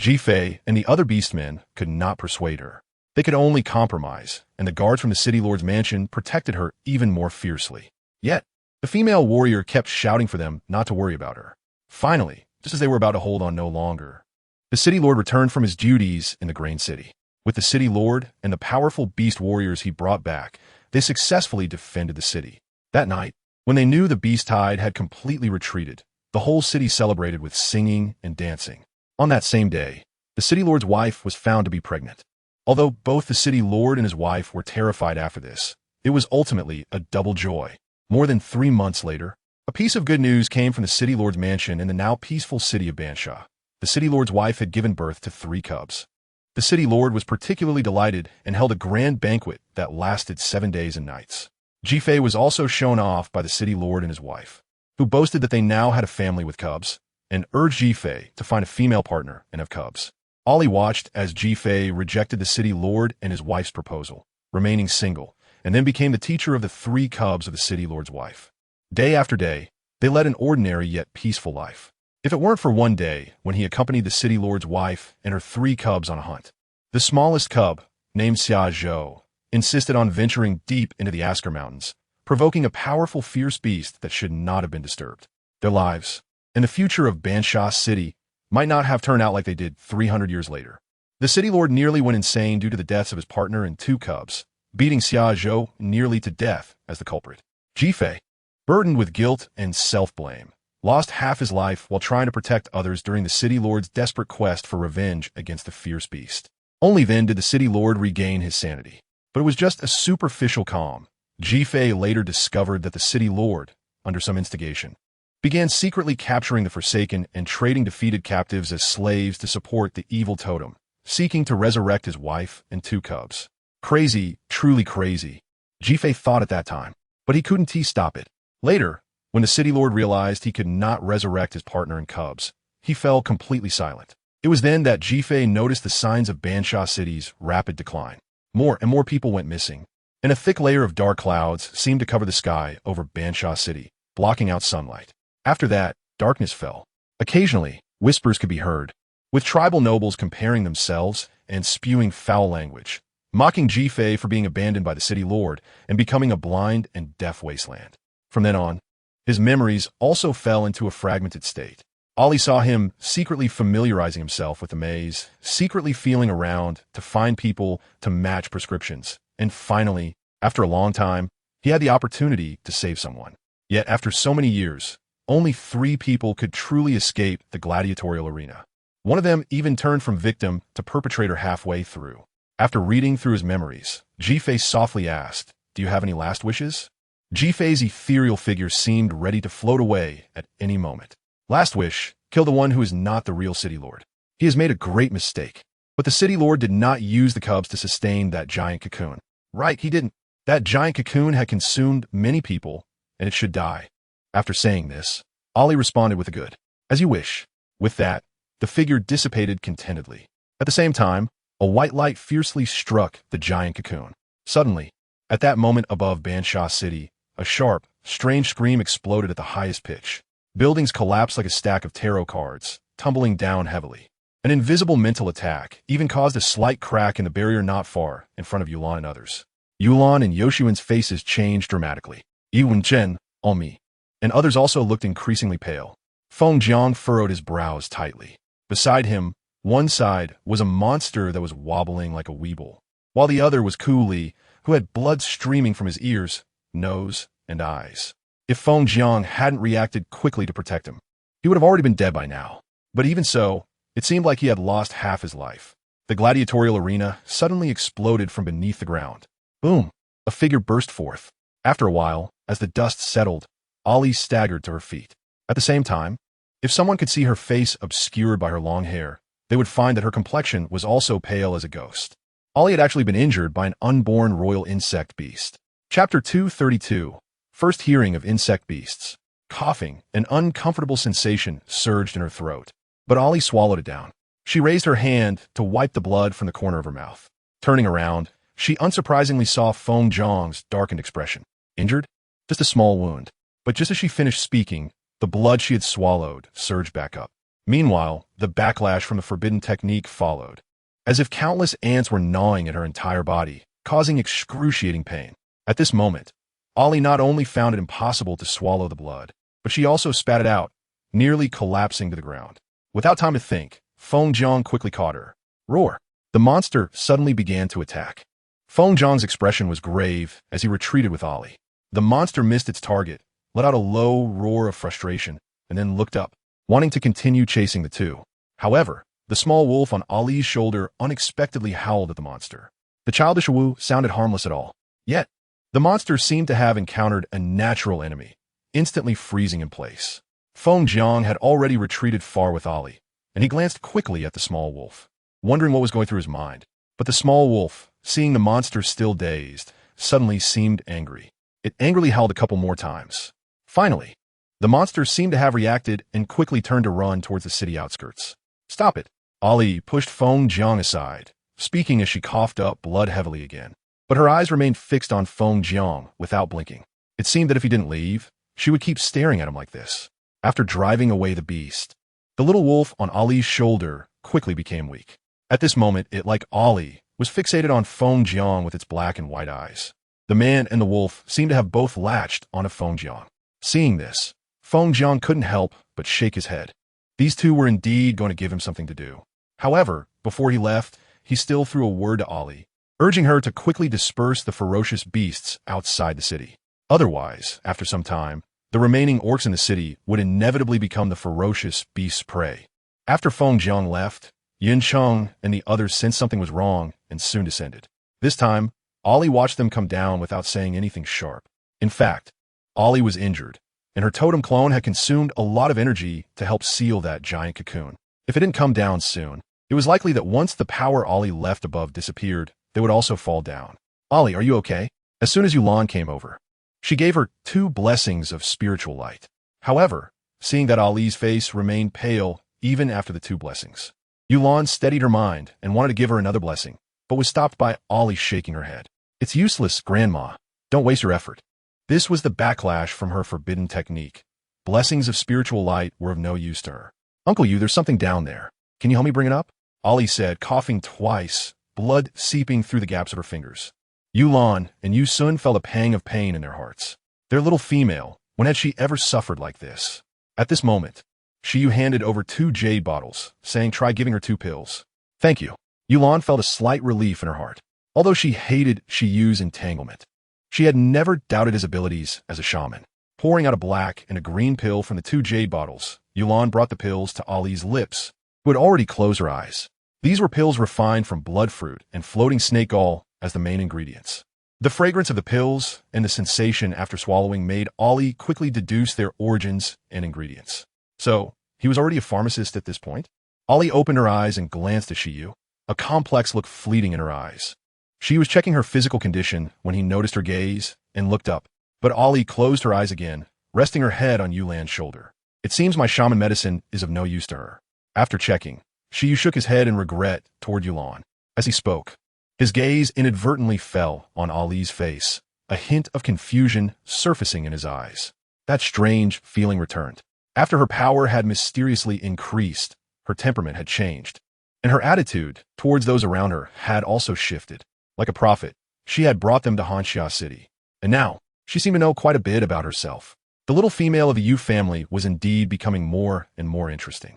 Jifei and the other beastmen could not persuade her. They could only compromise, and the guards from the city lord's mansion protected her even more fiercely. Yet, the female warrior kept shouting for them not to worry about her. Finally, just as they were about to hold on no longer, the city lord returned from his duties in the Grain City. With the city lord and the powerful beast warriors he brought back, they successfully defended the city. That night, when they knew the beast tide had completely retreated, the whole city celebrated with singing and dancing. On that same day, the city lord's wife was found to be pregnant. Although both the city lord and his wife were terrified after this, it was ultimately a double joy. More than 3 months later, a piece of good news came from the city lord's mansion in the now peaceful city of Bansha. The city lord's wife had given birth to 3 cubs. The city lord was particularly delighted and held a grand banquet that lasted 7 days and nights. Jifei was also shown off by the city lord and his wife, who boasted that they now had a family with cubs, and urged Jifei to find a female partner and have cubs. Ollie watched as Jifei rejected the city lord and his wife's proposal, remaining single, and then became the teacher of the 3 cubs of the city lord's wife. Day after day, they led an ordinary yet peaceful life. If it weren't for one day when he accompanied the city lord's wife and her 3 cubs on a hunt. The smallest cub, named Xia Zhou, insisted on venturing deep into the Asker Mountains, provoking a powerful fierce beast that should not have been disturbed. Their lives, and the future of Bansha City, might not have turned out like they did 300 years later. The city lord nearly went insane due to the deaths of his partner and 2 cubs, beating Xia Zhou nearly to death as the culprit. Jifei, burdened with guilt and self-blame, lost half his life while trying to protect others during the city lord's desperate quest for revenge against the fierce beast. Only then did the city lord regain his sanity. But it was just a superficial calm. Jifei later discovered that the city lord, under some instigation, began secretly capturing the Forsaken and trading defeated captives as slaves to support the evil totem, seeking to resurrect his wife and 2 cubs. Crazy, truly crazy, Jifei thought at that time, but he couldn't stop it. Later, when the city lord realized he could not resurrect his partner and cubs, he fell completely silent. It was then that Jifei noticed the signs of Bansha City's rapid decline. More and more people went missing, and a thick layer of dark clouds seemed to cover the sky over Bansha City, blocking out sunlight. After that, darkness fell. Occasionally, whispers could be heard, with tribal nobles comparing themselves and spewing foul language, mocking Jifei for being abandoned by the city lord and becoming a blind and deaf wasteland. From then on, his memories also fell into a fragmented state. Ollie saw him secretly familiarizing himself with the maze, secretly feeling around to find people to match prescriptions, and finally, after a long time, he had the opportunity to save someone. Yet after so many years, only 3 people could truly escape the gladiatorial arena. One of them even turned from victim to perpetrator halfway through. After reading through his memories, Jifei softly asked, "Do you have any last wishes?" Jifei's ethereal figure seemed ready to float away at any moment. Last wish, kill the one who is not the real city lord. He has made a great mistake. But the city lord did not use the cubs to sustain that giant cocoon. Right, he didn't. That giant cocoon had consumed many people, and it should die. After saying this, Ollie responded with a good, "As you wish." With that, the figure dissipated contentedly. At the same time, a white light fiercely struck the giant cocoon. Suddenly, at that moment above Bansha City, a sharp, strange scream exploded at the highest pitch. Buildings collapsed like a stack of tarot cards, tumbling down heavily. An invisible mental attack even caused a slight crack in the barrier not far in front of Yulan and others. Yulan and Yoshiyuan's faces changed dramatically. Yiwen Chen, on me. And others also looked increasingly pale. Feng Jiang furrowed his brows tightly. Beside him, one side was a monster that was wobbling like a weeble, while the other was Ku Li, who had blood streaming from his ears, nose, and eyes. If Feng Jiang hadn't reacted quickly to protect him, he would have already been dead by now. But even so, it seemed like he had lost half his life. The gladiatorial arena suddenly exploded from beneath the ground. Boom! A figure burst forth. After a while, as the dust settled, Ollie staggered to her feet. At the same time, if someone could see her face obscured by her long hair, they would find that her complexion was also pale as a ghost. Ollie had actually been injured by an unborn royal insect beast. Chapter 232. First hearing of insect beasts. Coughing, an uncomfortable sensation surged in her throat, but Ollie swallowed it down. She raised her hand to wipe the blood from the corner of her mouth. Turning around, she unsurprisingly saw Feng Zhang's darkened expression. Injured? Just a small wound. But just as she finished speaking, the blood she had swallowed surged back up. Meanwhile, the backlash from the forbidden technique followed, as if countless ants were gnawing at her entire body, causing excruciating pain. At this moment, Ollie not only found it impossible to swallow the blood, but she also spat it out, nearly collapsing to the ground. Without time to think, Feng Zhang quickly caught her. Roar! The monster suddenly began to attack. Feng Zhang's expression was grave as he retreated with Ollie. The monster missed its target, let out a low roar of frustration, and then looked up, wanting to continue chasing the two. However, the small wolf on Ollie's shoulder unexpectedly howled at the monster. The childish woo sounded harmless at all. Yet, the monster seemed to have encountered a natural enemy, instantly freezing in place. Feng Zhang had already retreated far with Ollie, and he glanced quickly at the small wolf, wondering what was going through his mind. But the small wolf, seeing the monster still dazed, suddenly seemed angry. It angrily howled a couple more times. Finally, the monster seemed to have reacted and quickly turned to run towards the city outskirts. Stop it! Ollie pushed Feng Zhang aside, speaking as she coughed up blood heavily again. But her eyes remained fixed on Feng Zhang without blinking. It seemed that if he didn't leave, she would keep staring at him like this. After driving away the beast, the little wolf on Ollie's shoulder quickly became weak. At this moment, it, like Ollie, was fixated on Feng Zhang with its black and white eyes. The man and the wolf seemed to have both latched onto Feng Zhang. Seeing this, Feng Zhang couldn't help but shake his head. These two were indeed going to give him something to do. However, before he left, he still threw a word to Ollie, urging her to quickly disperse the ferocious beasts outside the city. Otherwise, after some time, the remaining orcs in the city would inevitably become the ferocious beast's prey. After Feng Zhang left, Yin Cheng and the others sensed something was wrong and soon descended. This time, Ollie watched them come down without saying anything sharp. In fact, Ollie was injured, and her totem clone had consumed a lot of energy to help seal that giant cocoon. If it didn't come down soon, it was likely that once the power Ollie left above disappeared, they would also fall down. Ollie, are you okay? As soon as Yulan came over, she gave her 2 blessings of spiritual light. However, seeing that Ollie's face remained pale even after the 2 blessings, Yulan steadied her mind and wanted to give her another blessing, but was stopped by Ollie shaking her head. It's useless, Grandma. Don't waste your effort. This was the backlash from her forbidden technique. Blessings of spiritual light were of no use to her. Uncle Yu, there's something down there. Can you help me bring it up? Ollie said, coughing twice, blood seeping through the gaps of her fingers. Yulan and Yu Sun felt a pang of pain in their hearts. Their little female, when had she ever suffered like this? At this moment, Shiyu handed over 2 jade bottles, saying try giving her 2 pills. Thank you. Yulan felt a slight relief in her heart. Although she hated Shiyu's entanglement, she had never doubted his abilities as a shaman. Pouring out a black and a green pill from the 2 jade bottles, Yulan brought the pills to Ollie's lips, who had already closed her eyes. These were pills refined from blood fruit and floating snake gall as the main ingredients. The fragrance of the pills and the sensation after swallowing made Ollie quickly deduce their origins and ingredients. So, he was already a pharmacist at this point? Ollie opened her eyes and glanced at Shiyu, a complex look fleeting in her eyes. She was checking her physical condition when he noticed her gaze and looked up, but Ollie closed her eyes again, resting her head on Yulan's shoulder. It seems my shaman medicine is of no use to her. After checking, Shiyu shook his head in regret toward Yulan. As he spoke, his gaze inadvertently fell on Ollie's face, a hint of confusion surfacing in his eyes. That strange feeling returned. After her power had mysteriously increased, her temperament had changed, and her attitude towards those around her had also shifted. Like a prophet, she had brought them to Hanxia City, and now she seemed to know quite a bit about herself. The little female of the Yu family was indeed becoming more and more interesting.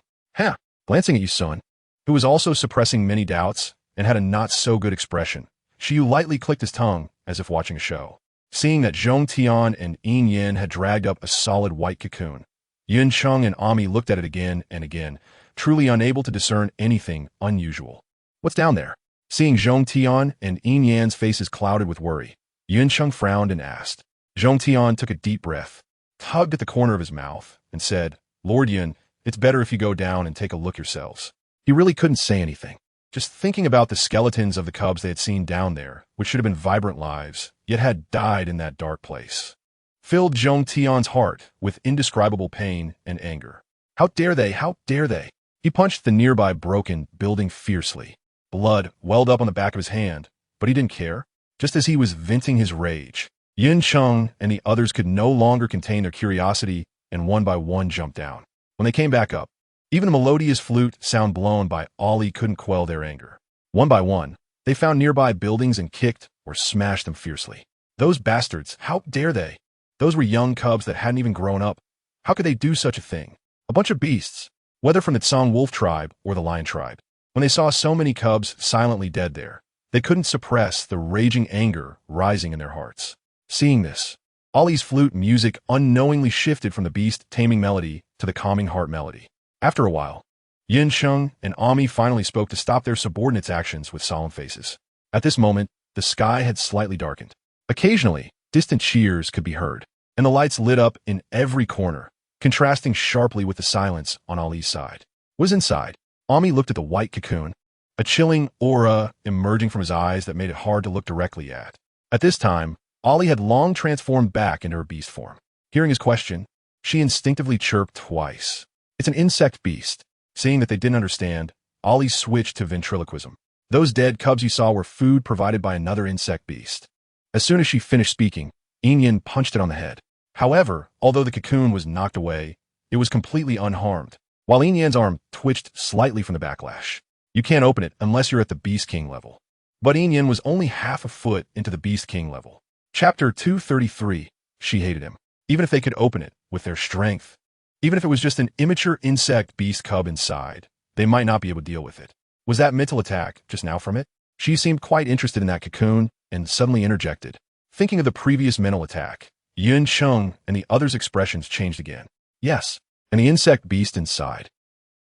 Glancing at Yu Sun, who was also suppressing many doubts and had a not-so-good expression, Shiyu lightly clicked his tongue as if watching a show. Seeing that Zhong Tian and Yin Yin had dragged up a solid white cocoon, Yin Cheng and Ami looked at it again and again, truly unable to discern anything unusual. What's down there? Seeing Zhong Tian and Yin Yan's faces clouded with worry, Yin Cheng frowned and asked. Zhong Tian took a deep breath, tugged at the corner of his mouth, and said, Lord Yin, it's better if you go down and take a look yourselves. He really couldn't say anything. Just thinking about the skeletons of the cubs they had seen down there, which should have been vibrant lives, yet had died in that dark place, filled Zhong Tian's heart with indescribable pain and anger. How dare they? How dare they? He punched the nearby broken building fiercely. Blood welled up on the back of his hand, but he didn't care. Just as he was venting his rage, Yin Cheng and the others could no longer contain their curiosity and one by one jumped down. When they came back up, even the melodious flute sound blown by Ollie couldn't quell their anger. One by one, they found nearby buildings and kicked or smashed them fiercely. Those bastards, how dare they? Those were young cubs that hadn't even grown up. How could they do such a thing? A bunch of beasts, whether from the Tsang wolf tribe or the lion tribe. When they saw so many cubs silently dead there, they couldn't suppress the raging anger rising in their hearts. Seeing this, Ollie's flute music unknowingly shifted from the beast-taming melody to the calming heart melody. After a while, Yin Sheng and Ami finally spoke to stop their subordinates' actions with solemn faces. At this moment, the sky had slightly darkened. Occasionally, distant cheers could be heard, and the lights lit up in every corner, contrasting sharply with the silence on Ollie's side. Was inside. Ami looked at the white cocoon, a chilling aura emerging from his eyes that made it hard to look directly at. At this time, Ollie had long transformed back into her beast form. Hearing his question, she instinctively chirped twice. It's an insect beast. Seeing that they didn't understand, Ollie switched to ventriloquism. Those dead cubs you saw were food provided by another insect beast. As soon as she finished speaking, Yin punched it on the head. However, although the cocoon was knocked away, it was completely unharmed, while Yin's arm twitched slightly from the backlash. You can't open it unless you're at the Beast King level. But Yin was only half a foot into the Beast King level. Chapter 233. She hated him. Even if they could open it with their strength, even if it was just an immature insect beast cub inside, they might not be able to deal with it. Was that mental attack just now from it? She seemed quite interested in that cocoon and suddenly interjected. Thinking of the previous mental attack, Yin Cheng and the others' expressions changed again. Yes, and the insect beast inside.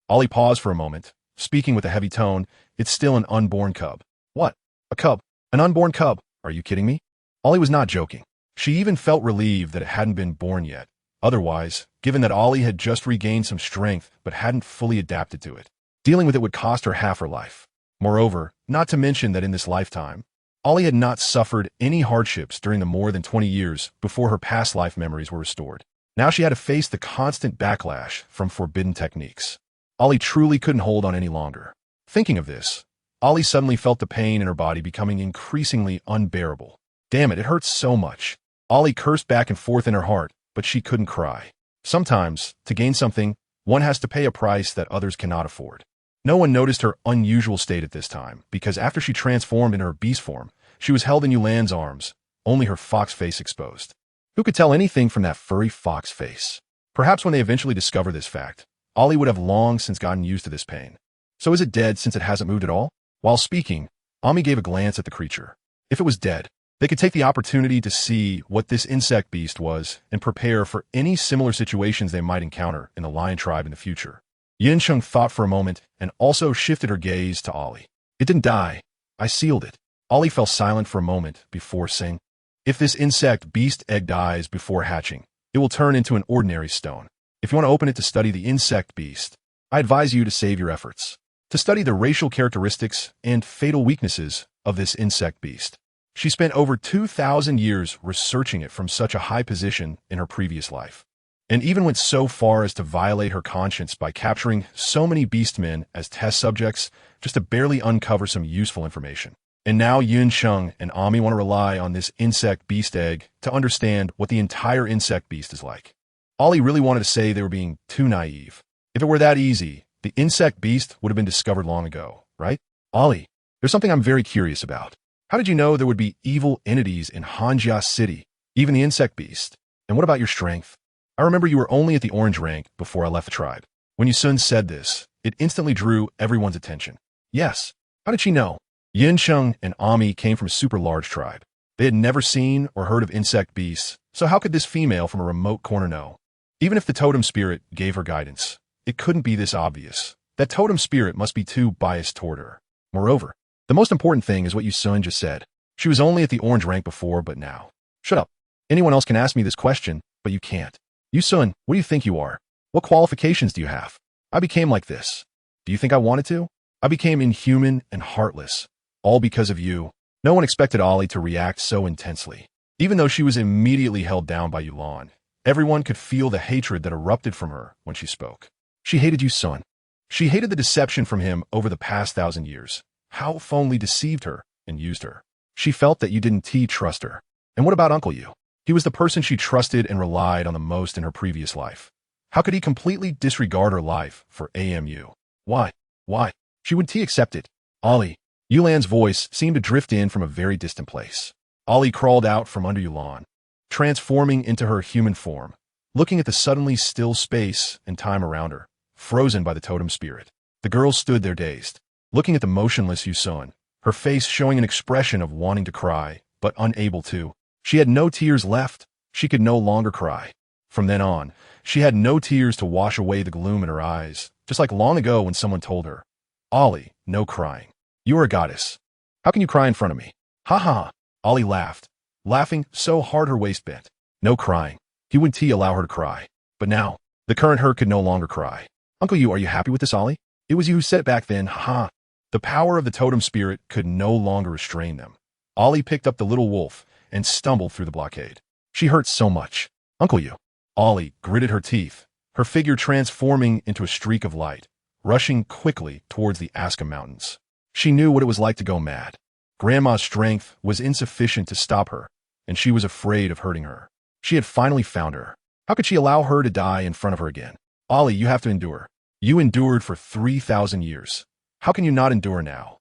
Ollie paused for a moment, speaking with a heavy tone. It's still an unborn cub. What? A cub? An unborn cub? Are you kidding me? Ollie was not joking. She even felt relieved that it hadn't been born yet. Otherwise, given that Ollie had just regained some strength but hadn't fully adapted to it, dealing with it would cost her half her life. Moreover, not to mention that in this lifetime, Ollie had not suffered any hardships during the more than 20 years before her past life memories were restored. Now she had to face the constant backlash from forbidden techniques. Ollie truly couldn't hold on any longer. Thinking of this, Ollie suddenly felt the pain in her body becoming increasingly unbearable. Damn it, it hurts so much. Ollie cursed back and forth in her heart, but she couldn't cry. Sometimes, to gain something, one has to pay a price that others cannot afford. No one noticed her unusual state at this time, because after she transformed into her beast form, she was held in Yulan's arms, only her fox face exposed. Who could tell anything from that furry fox face? Perhaps when they eventually discover this fact, Ollie would have long since gotten used to this pain. So is it dead since it hasn't moved at all? While speaking, Ami gave a glance at the creature. If it was dead, they could take the opportunity to see what this insect beast was and prepare for any similar situations they might encounter in the lion tribe in the future. Yin Cheng thought for a moment and also shifted her gaze to Ollie. It didn't die. I sealed it. Ollie fell silent for a moment before saying, if this insect beast egg dies before hatching, it will turn into an ordinary stone. If you want to open it to study the insect beast, I advise you to save your efforts, to study the racial characteristics and fatal weaknesses of this insect beast. She spent over 2,000 years researching it from such a high position in her previous life, and even went so far as to violate her conscience by capturing so many beastmen as test subjects just to barely uncover some useful information. And now Yin Cheng and Ami want to rely on this insect beast egg to understand what the entire insect beast is like. Ollie really wanted to say they were being too naive. If it were that easy, the insect beast would have been discovered long ago, right? Ollie, there's something I'm very curious about. How did you know there would be evil entities in Hanjia City, even the insect beast? And what about your strength? I remember you were only at the orange rank before I left the tribe. When Sun said this, it instantly drew everyone's attention. Yes. How did she know? Yin Cheng and Ami came from a super large tribe. They had never seen or heard of insect beasts, so how could this female from a remote corner know? Even if the totem spirit gave her guidance, it couldn't be this obvious. That totem spirit must be too biased toward her. Moreover, the most important thing is what Sun just said. She was only at the orange rank before, but now. Shut up. Anyone else can ask me this question, but you can't. Sun, what do you think you are? What qualifications do you have? I became like this. Do you think I wanted to? I became inhuman and heartless. All because of you. No one expected Ollie to react so intensely. Even though she was immediately held down by Yulan, everyone could feel the hatred that erupted from her when she spoke. She hated Sun. She hated the deception from him over the past 1,000 years. How Fengli deceived her and used her. She felt that you didn't trust her. And what about Uncle Yu? He was the person she trusted and relied on the most in her previous life. How could he completely disregard her life for AMU? Why? Why? She would accept it. Ollie. Yulan's voice seemed to drift in from a very distant place. Ollie crawled out from under Yulan, transforming into her human form, looking at the suddenly still space and time around her, frozen by the totem spirit. The girl stood there dazed, looking at the motionless Yusun, her face showing an expression of wanting to cry, but unable to. She had no tears left. She could no longer cry. From then on, she had no tears to wash away the gloom in her eyes, just like long ago when someone told her, Ollie, no crying. You are a goddess. How can you cry in front of me? Ha ha. Ollie laughed, laughing so hard her waist bent. No crying. He wouldn't allow her to cry. But now, the current her could no longer cry. Uncle Yu, are you happy with this, Ollie? It was you who said it back then, ha ha. The power of the totem spirit could no longer restrain them. Ollie picked up the little wolf and stumbled through the blockade. She hurt so much. Uncle Yu. Ollie gritted her teeth, her figure transforming into a streak of light, rushing quickly towards the Aska Mountains. She knew what it was like to go mad. Grandma's strength was insufficient to stop her, and she was afraid of hurting her. She had finally found her. How could she allow her to die in front of her again? Ollie, you have to endure. You endured for 3,000 years. How can you not endure now?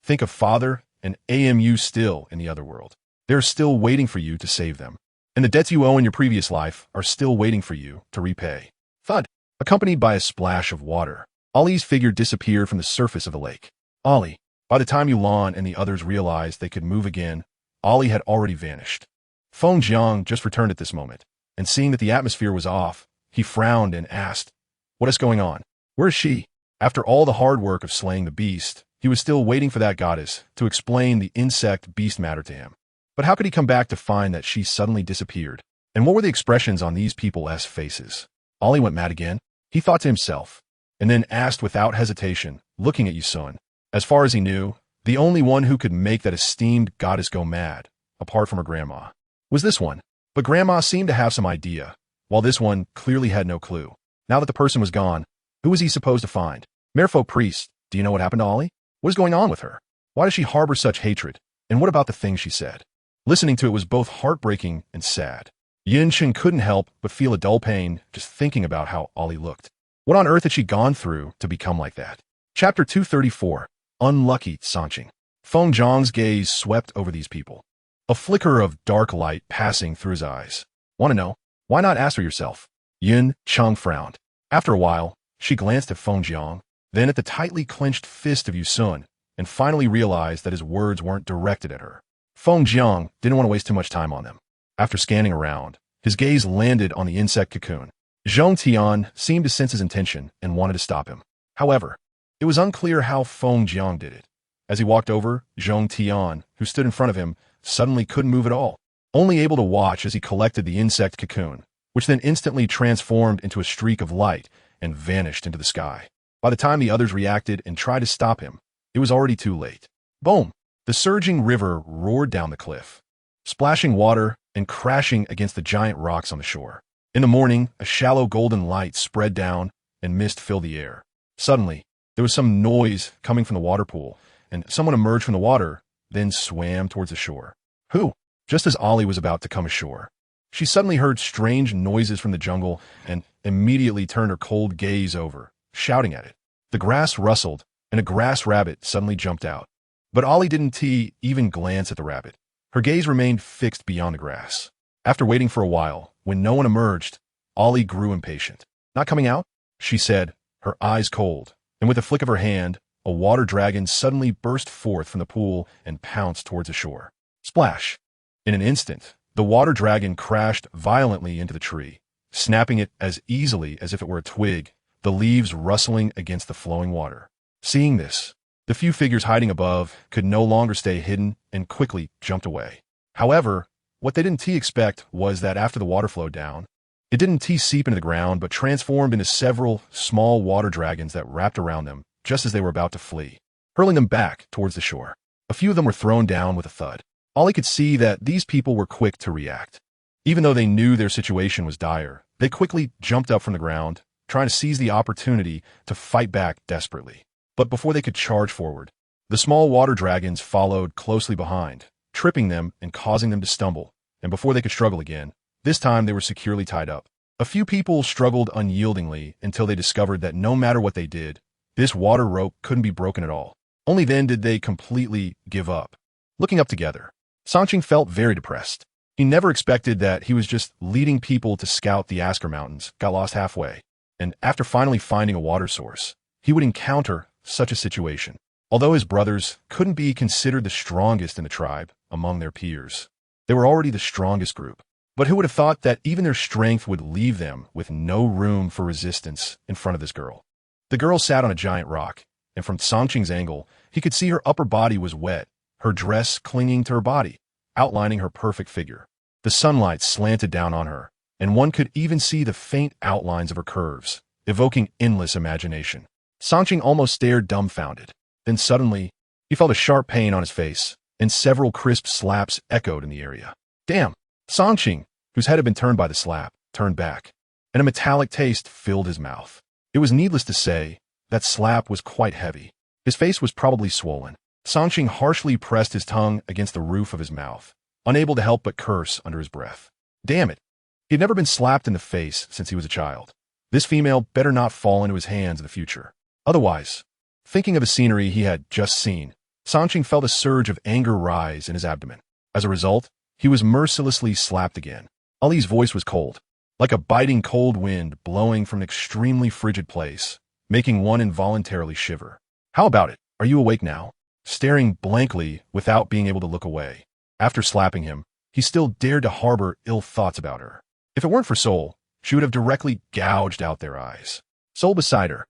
Think of Father and AMU still in the other world. They're still waiting for you to save them. And the debts you owe in your previous life are still waiting for you to repay. Thud. Accompanied by a splash of water, Ollie's figure disappeared from the surface of the lake. Ollie. By the time Yulan and the others realized they could move again, Ollie had already vanished. Feng Jiang just returned at this moment, and seeing that the atmosphere was off, he frowned and asked, What is going on? Where is she? After all the hard work of slaying the beast, he was still waiting for that goddess to explain the insect beast matter to him. But how could he come back to find that she suddenly disappeared? And what were the expressions on these people's faces? Ollie went mad again, he thought to himself, and then asked without hesitation, looking at Yusun. As far as he knew, the only one who could make that esteemed goddess go mad, apart from her grandma, was this one. But grandma seemed to have some idea, while this one clearly had no clue. Now that the person was gone, who was he supposed to find? Merfolk priest, do you know what happened to Ollie? What is going on with her? Why does she harbor such hatred? And what about the things she said? Listening to it was both heartbreaking and sad. Yin Chen couldn't help but feel a dull pain just thinking about how Ollie looked. What on earth had she gone through to become like that? Chapter 234. Unlucky Sanqing. Feng Zhang's gaze swept over these people. A flicker of dark light passing through his eyes. Want to know? Why not ask her yourself? Yin Cheng frowned. After a while, she glanced at Feng Jiang, then at the tightly clenched fist of Yusun, and finally realized that his words weren't directed at her. Feng Jiang didn't want to waste too much time on them. After scanning around, his gaze landed on the insect cocoon. Zhong Tian seemed to sense his intention and wanted to stop him. However, it was unclear how Feng Jiang did it. As he walked over, Zhong Tian, who stood in front of him, suddenly couldn't move at all, only able to watch as he collected the insect cocoon, which then instantly transformed into a streak of light and vanished into the sky. By the time the others reacted and tried to stop him, it was already too late. Boom! The surging river roared down the cliff, splashing water and crashing against the giant rocks on the shore. In the morning, a shallow golden light spread down and mist filled the air. Suddenly, there was some noise coming from the water pool, and someone emerged from the water, then swam towards the shore. Who? Just as Ollie was about to come ashore, she suddenly heard strange noises from the jungle and immediately turned her cold gaze over, shouting at it. The grass rustled, and a grass rabbit suddenly jumped out. But Ollie didn't even glance at the rabbit. Her gaze remained fixed beyond the grass. After waiting for a while, when no one emerged, Ollie grew impatient. Not coming out? She said, her eyes cold, and with a flick of her hand, a water dragon suddenly burst forth from the pool and pounced towards the shore. Splash! In an instant, the water dragon crashed violently into the tree, snapping it as easily as if it were a twig, the leaves rustling against the flowing water. Seeing this, the few figures hiding above could no longer stay hidden and quickly jumped away. However, what they didn't expect was that after the water flowed down, it didn't seep into the ground but transformed into several small water dragons that wrapped around them just as they were about to flee, hurling them back towards the shore. A few of them were thrown down with a thud. Ollie could see that these people were quick to react. Even though they knew their situation was dire, they quickly jumped up from the ground, trying to seize the opportunity to fight back desperately. But before they could charge forward, the small water dragons followed closely behind, tripping them and causing them to stumble, and before they could struggle again, this time they were securely tied up. A few people struggled unyieldingly until they discovered that no matter what they did, this water rope couldn't be broken at all. Only then did they completely give up. Looking up together, Sanqing felt very depressed. He never expected that he was just leading people to scout the Asker Mountains, got lost halfway, and after finally finding a water source, he would encounter such a situation. Although his brothers couldn't be considered the strongest in the tribe among their peers, they were already the strongest group. But who would have thought that even their strength would leave them with no room for resistance in front of this girl? The girl sat on a giant rock, and from Sanqing's angle, he could see her upper body was wet, her dress clinging to her body, outlining her perfect figure. The sunlight slanted down on her, and one could even see the faint outlines of her curves, evoking endless imagination. Sanqing almost stared dumbfounded. Then suddenly, he felt a sharp pain on his face, and several crisp slaps echoed in the area. Damn! Sanqing, whose head had been turned by the slap, turned back, and a metallic taste filled his mouth. It was needless to say, that slap was quite heavy. His face was probably swollen. Sanqing harshly pressed his tongue against the roof of his mouth, unable to help but curse under his breath. Damn it! He had never been slapped in the face since he was a child. This female better not fall into his hands in the future. Otherwise, thinking of the scenery he had just seen, Sanqing felt a surge of anger rise in his abdomen. As a result, he was mercilessly slapped again. Ali's voice was cold, like a biting cold wind blowing from an extremely frigid place, making one involuntarily shiver. How about it? Are you awake now? Staring blankly without being able to look away. After slapping him, he still dared to harbor ill thoughts about her. If it weren't for Soul, she would have directly gouged out their eyes. Soul beside her.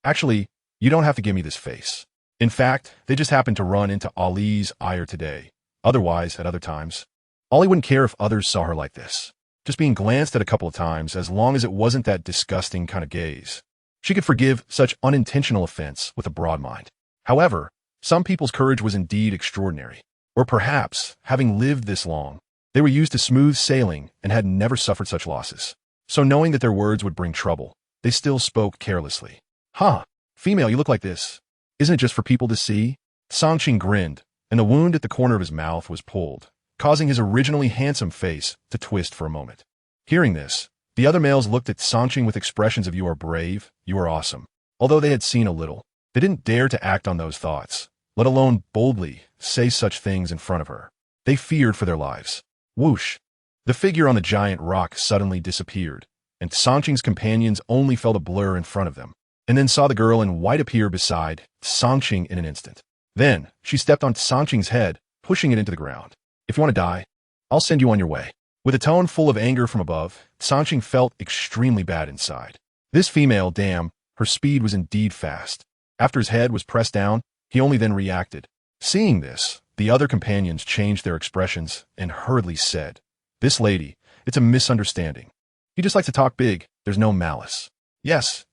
Actually, you don't have to give me this face. In fact, they just happened to run into Ali's ire today. Otherwise, at other times, Ali wouldn't care if others saw her like this. Just being glanced at a couple of times, as long as it wasn't that disgusting kind of gaze. She could forgive such unintentional offense with a broad mind. However, some people's courage was indeed extraordinary. Or perhaps, having lived this long, they were used to smooth sailing and had never suffered such losses. So knowing that their words would bring trouble, they still spoke carelessly. Huh, female, you look like this. Isn't it just for people to see? Sanqing grinned, and the wound at the corner of his mouth was pulled, causing his originally handsome face to twist for a moment. Hearing this, the other males looked at Sanqing with expressions of "you are brave, you are awesome." Although they had seen a little, they didn't dare to act on those thoughts, let alone boldly say such things in front of her. They feared for their lives. Whoosh! The figure on the giant rock suddenly disappeared, and Sanqing's companions only felt a blur in front of them, and then saw the girl in white appear beside Sanqing in an instant. Then, she stepped on Sanqing's head, pushing it into the ground. If you want to die, I'll send you on your way. With a tone full of anger from above, Sanqing felt extremely bad inside. This female, damn, her speed was indeed fast. After his head was pressed down, he only then reacted. Seeing this, the other companions changed their expressions and hurriedly said, "This lady, it's a misunderstanding. He just likes to talk big, there's no malice." Yes,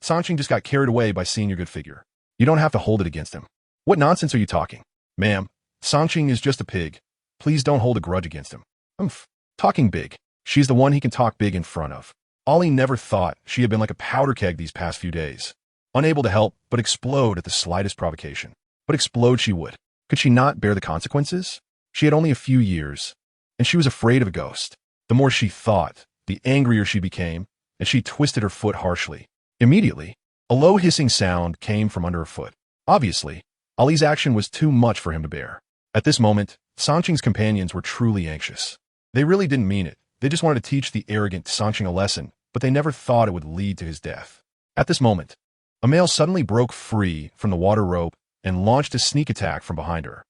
Sanqing just got carried away by seeing your good figure. You don't have to hold it against him. What nonsense are you talking? Ma'am, Sanqing is just a pig. Please don't hold a grudge against him. Talking big. She's the one he can talk big in front of. Ollie never thought she had been like a powder keg these past few days, unable to help but explode at the slightest provocation. But explode she would. Could she not bear the consequences? She had only a few years, and she was afraid of a ghost. The more she thought, the angrier she became, and she twisted her foot harshly. Immediately, a low hissing sound came from under her foot. Obviously, Ali's action was too much for him to bear. At this moment, Sanqing's companions were truly anxious. They really didn't mean it. They just wanted to teach the arrogant Sanqing a lesson, but they never thought it would lead to his death. At this moment, a male suddenly broke free from the water rope and launched a sneak attack from behind her.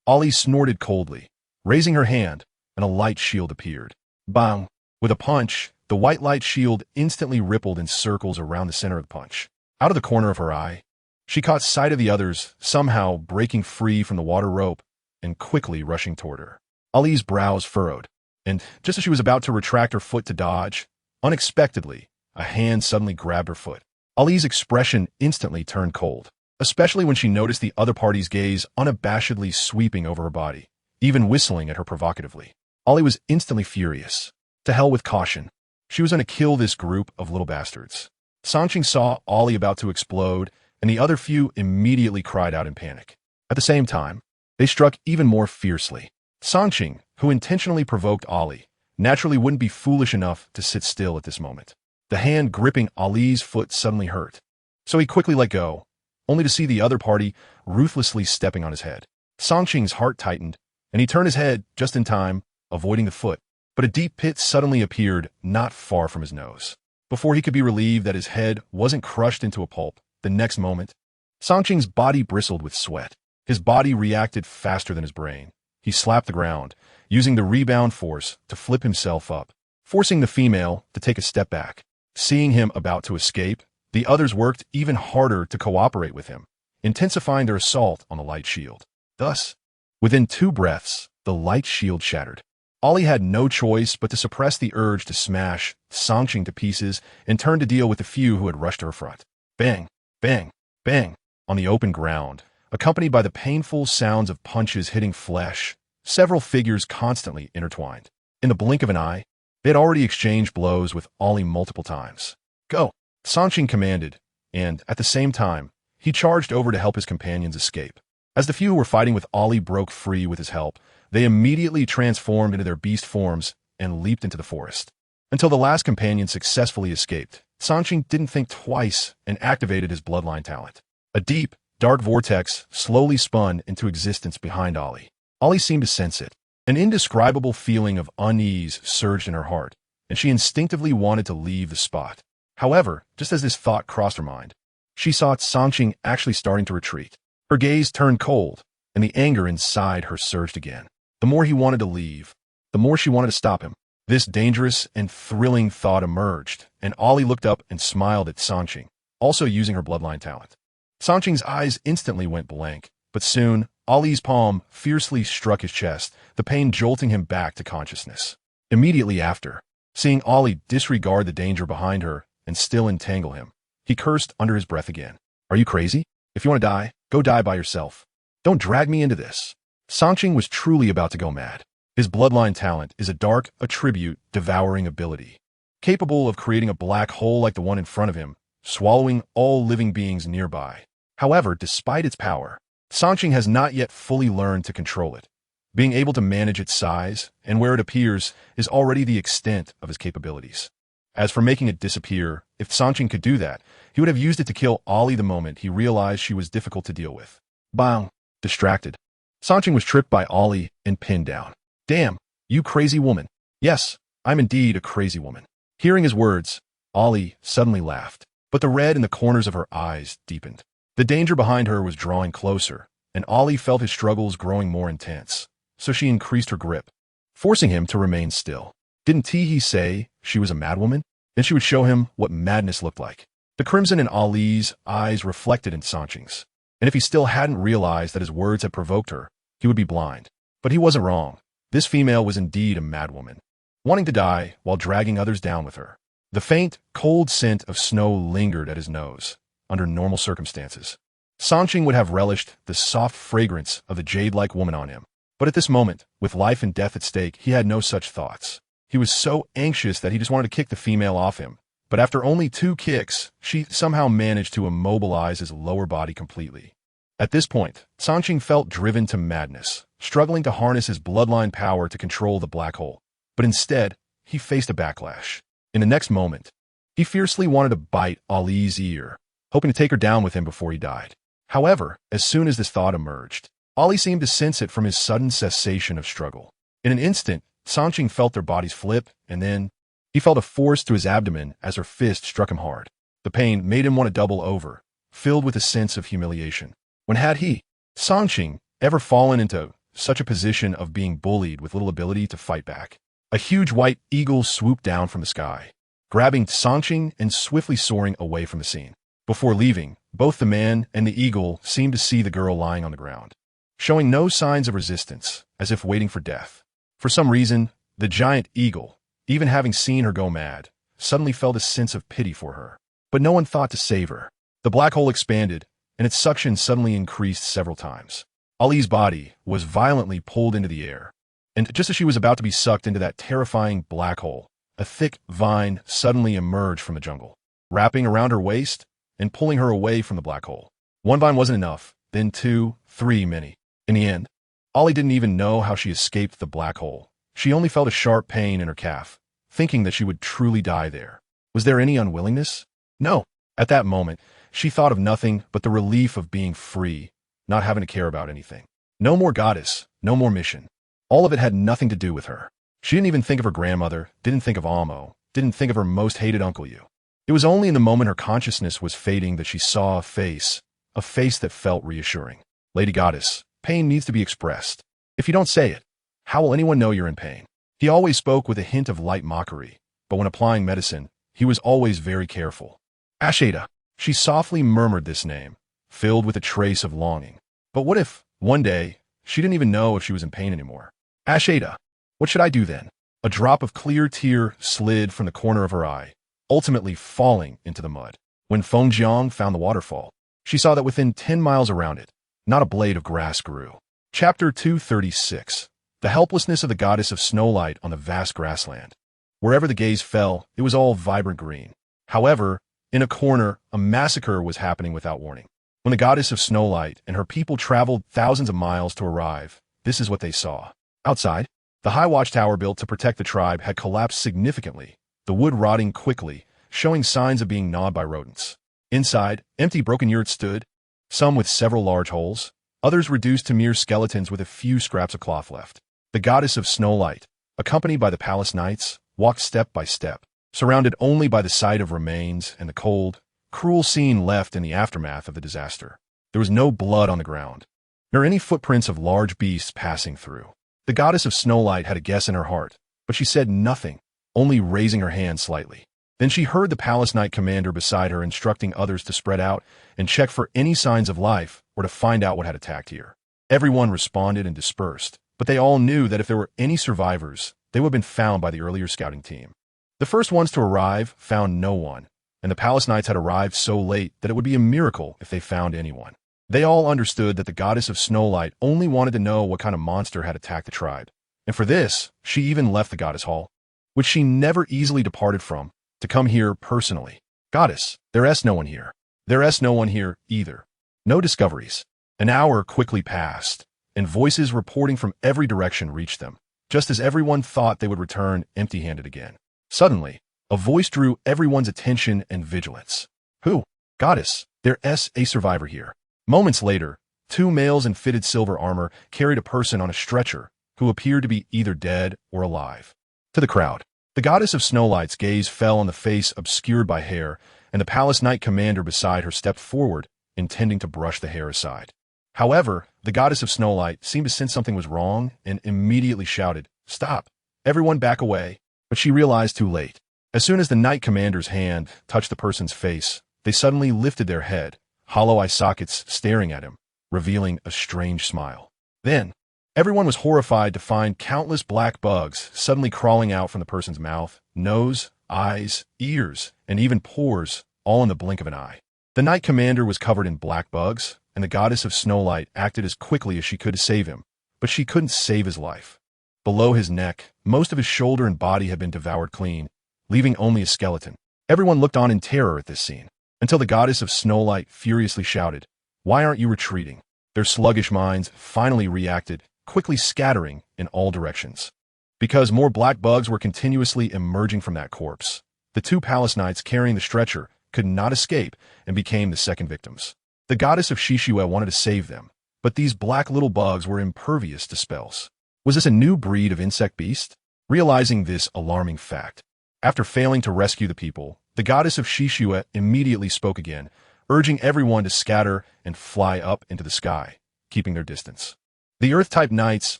Ali snorted coldly, raising her hand, and a light shield appeared. Bang! With a punch, the white light shield instantly rippled in circles around the center of the punch. Out of the corner of her eye, she caught sight of the others somehow breaking free from the water rope and quickly rushing toward her. Ali's brows furrowed, and just as she was about to retract her foot to dodge, unexpectedly, a hand suddenly grabbed her foot. Ali's expression instantly turned cold, especially when she noticed the other party's gaze unabashedly sweeping over her body, even whistling at her provocatively. Ali was instantly furious. To hell with caution. She was going to kill this group of little bastards. Sanqing saw Ollie about to explode, and the other few immediately cried out in panic. At the same time, they struck even more fiercely. Sanqing, who intentionally provoked Ollie, naturally wouldn't be foolish enough to sit still at this moment. The hand gripping Ollie's foot suddenly hurt, so he quickly let go, only to see the other party ruthlessly stepping on his head. Sanqing's heart tightened, and he turned his head just in time, avoiding the foot, but a deep pit suddenly appeared not far from his nose. Before he could be relieved that his head wasn't crushed into a pulp, the next moment, Sanqing's body bristled with sweat. His body reacted faster than his brain. He slapped the ground, using the rebound force to flip himself up, forcing the female to take a step back. Seeing him about to escape, the others worked even harder to cooperate with him, intensifying their assault on the light shield. Thus, within 2 breaths, the light shield shattered. Ollie had no choice but to suppress the urge to smash Sanqing to pieces and turn to deal with the few who had rushed to her front. Bang, bang, bang, on the open ground, accompanied by the painful sounds of punches hitting flesh, several figures constantly intertwined. In the blink of an eye, they had already exchanged blows with Ollie multiple times. Go, Sanqing commanded, and, at the same time, he charged over to help his companions escape. As the few who were fighting with Ollie broke free with his help, they immediately transformed into their beast forms and leaped into the forest. Until the last companion successfully escaped, Sanqing didn't think twice and activated his bloodline talent. A deep, dark vortex slowly spun into existence behind Ollie. Ollie seemed to sense it. An indescribable feeling of unease surged in her heart, and she instinctively wanted to leave the spot. However, just as this thought crossed her mind, she saw Sanqing actually starting to retreat. Her gaze turned cold, and the anger inside her surged again. The more he wanted to leave, the more she wanted to stop him. This dangerous and thrilling thought emerged, and Ollie looked up and smiled at Sanqing, also using her bloodline talent. Sanqing's eyes instantly went blank, but soon, Ollie's palm fiercely struck his chest, the pain jolting him back to consciousness. Immediately after, seeing Ollie disregard the danger behind her and still entangle him, he cursed under his breath again. Are you crazy? If you want to die, go die by yourself. Don't drag me into this. Sanqing was truly about to go mad. His bloodline talent is a dark, attribute, devouring ability, capable of creating a black hole like the one in front of him, swallowing all living beings nearby. However, despite its power, Sanqing has not yet fully learned to control it. Being able to manage its size and where it appears is already the extent of his capabilities. As for making it disappear, if Sanqing could do that, he would have used it to kill Ollie the moment he realized she was difficult to deal with. Bang! Distracted, Sanqing was tripped by Ollie and pinned down. Damn, you crazy woman. Yes, I'm indeed a crazy woman. Hearing his words, Ollie suddenly laughed, but the red in the corners of her eyes deepened. The danger behind her was drawing closer, and Ollie felt his struggles growing more intense, so she increased her grip, forcing him to remain still. Didn't Teehee say she was a madwoman? Then she would show him what madness looked like. The crimson in Ollie's eyes reflected in Sanqing's, and if he still hadn't realized that his words had provoked her, he would be blind. But he wasn't wrong. This female was indeed a madwoman, wanting to die while dragging others down with her. The faint, cold scent of snow lingered at his nose. Under normal circumstances, Sanqing would have relished the soft fragrance of the jade-like woman on him. But at this moment, with life and death at stake, he had no such thoughts. He was so anxious that he just wanted to kick the female off him. But after only 2 kicks, she somehow managed to immobilize his lower body completely. At this point, Sanqing felt driven to madness, struggling to harness his bloodline power to control the black hole. But instead, he faced a backlash. In the next moment, he fiercely wanted to bite Ollie's ear, hoping to take her down with him before he died. However, as soon as this thought emerged, Ollie seemed to sense it from his sudden cessation of struggle. In an instant, Sanqing felt their bodies flip, and then he felt a force to his abdomen as her fist struck him hard. The pain made him want to double over, filled with a sense of humiliation. When had he, Sanqing, ever fallen into such a position of being bullied with little ability to fight back? A huge white eagle swooped down from the sky, grabbing Sanqing and swiftly soaring away from the scene. Before leaving, both the man and the eagle seemed to see the girl lying on the ground, showing no signs of resistance, as if waiting for death. For some reason, the giant eagle, even having seen her go mad, suddenly felt a sense of pity for her. But no one thought to save her. The black hole expanded, and its suction suddenly increased several times. Ollie's body was violently pulled into the air, and just as she was about to be sucked into that terrifying black hole, a thick vine suddenly emerged from the jungle, wrapping around her waist and pulling her away from the black hole. One vine wasn't enough, then two, three, many. In the end, Ollie didn't even know how she escaped the black hole. She only felt a sharp pain in her calf, thinking that she would truly die there. Was there any unwillingness? No. At that moment, she thought of nothing but the relief of being free, not having to care about anything. No more goddess, no more mission. All of it had nothing to do with her. She didn't even think of her grandmother, didn't think of Amo, didn't think of her most hated Uncle Yu. It was only in the moment her consciousness was fading that she saw a face that felt reassuring. Lady Goddess, pain needs to be expressed. If you don't say it, how will anyone know you're in pain? He always spoke with a hint of light mockery, but when applying medicine, he was always very careful. Asheda. She softly murmured this name, filled with a trace of longing. But what if, one day, she didn't even know if she was in pain anymore? Asheda. What should I do then? A drop of clear tear slid from the corner of her eye, ultimately falling into the mud. When Fengjiang found the waterfall, she saw that within 10 miles around it, not a blade of grass grew. Chapter 236. The helplessness of the goddess of snowlight on the vast grassland. Wherever the gaze fell, it was all vibrant green. However, in a corner, a massacre was happening without warning. When the goddess of snowlight and her people traveled thousands of miles to arrive, this is what they saw. Outside, the high watchtower built to protect the tribe had collapsed significantly, the wood rotting quickly, showing signs of being gnawed by rodents. Inside, empty broken yurts stood, some with several large holes, others reduced to mere skeletons with a few scraps of cloth left. The goddess of snowlight, accompanied by the palace knights, walked step by step, surrounded only by the sight of remains and the cold, cruel scene left in the aftermath of the disaster. There was no blood on the ground, nor any footprints of large beasts passing through. The goddess of snowlight had a guess in her heart, but she said nothing, only raising her hand slightly. Then she heard the palace knight commander beside her instructing others to spread out and check for any signs of life or to find out what had attacked here. Everyone responded and dispersed, but they all knew that if there were any survivors, they would have been found by the earlier scouting team. The first ones to arrive found no one, and the palace knights had arrived so late that it would be a miracle if they found anyone. They all understood that the goddess of snowlight only wanted to know what kind of monster had attacked the tribe, and for this, she even left the goddess hall, which she never easily departed from, to come here personally. Goddess, there's no one here. There's no one here either. No discoveries. An hour quickly passed, and voices reporting from every direction reached them, just as everyone thought they would return empty-handed again. Suddenly, a voice drew everyone's attention and vigilance. Who? Goddess, there's a survivor here. Moments later, two males in fitted silver armor carried a person on a stretcher who appeared to be either dead or alive. To the crowd, the goddess of snowlight's gaze fell on the face obscured by hair, and the palace knight commander beside her stepped forward, intending to brush the hair aside. However, the goddess of snowlight seemed to sense something was wrong and immediately shouted, "Stop! Everyone back away!" But she realized too late. As soon as the knight commander's hand touched the person's face, they suddenly lifted their head, hollow eye sockets staring at him, revealing a strange smile. Then, everyone was horrified to find countless black bugs suddenly crawling out from the person's mouth, nose, eyes, ears, and even pores, all in the blink of an eye. The knight commander was covered in black bugs, and the goddess of snowlight acted as quickly as she could to save him, but she couldn't save his life. Below his neck, most of his shoulder and body had been devoured clean, leaving only a skeleton. Everyone looked on in terror at this scene, until the goddess of snowlight furiously shouted, "Why aren't you retreating?" Their sluggish minds finally reacted, quickly scattering in all directions. Because more black bugs were continuously emerging from that corpse, the two palace knights carrying the stretcher could not escape and became the second victims. The goddess of Shishue wanted to save them, but these black little bugs were impervious to spells. Was this a new breed of insect beast? Realizing this alarming fact, after failing to rescue the people, the goddess of Shishue immediately spoke again, urging everyone to scatter and fly up into the sky, keeping their distance. The Earth-type knights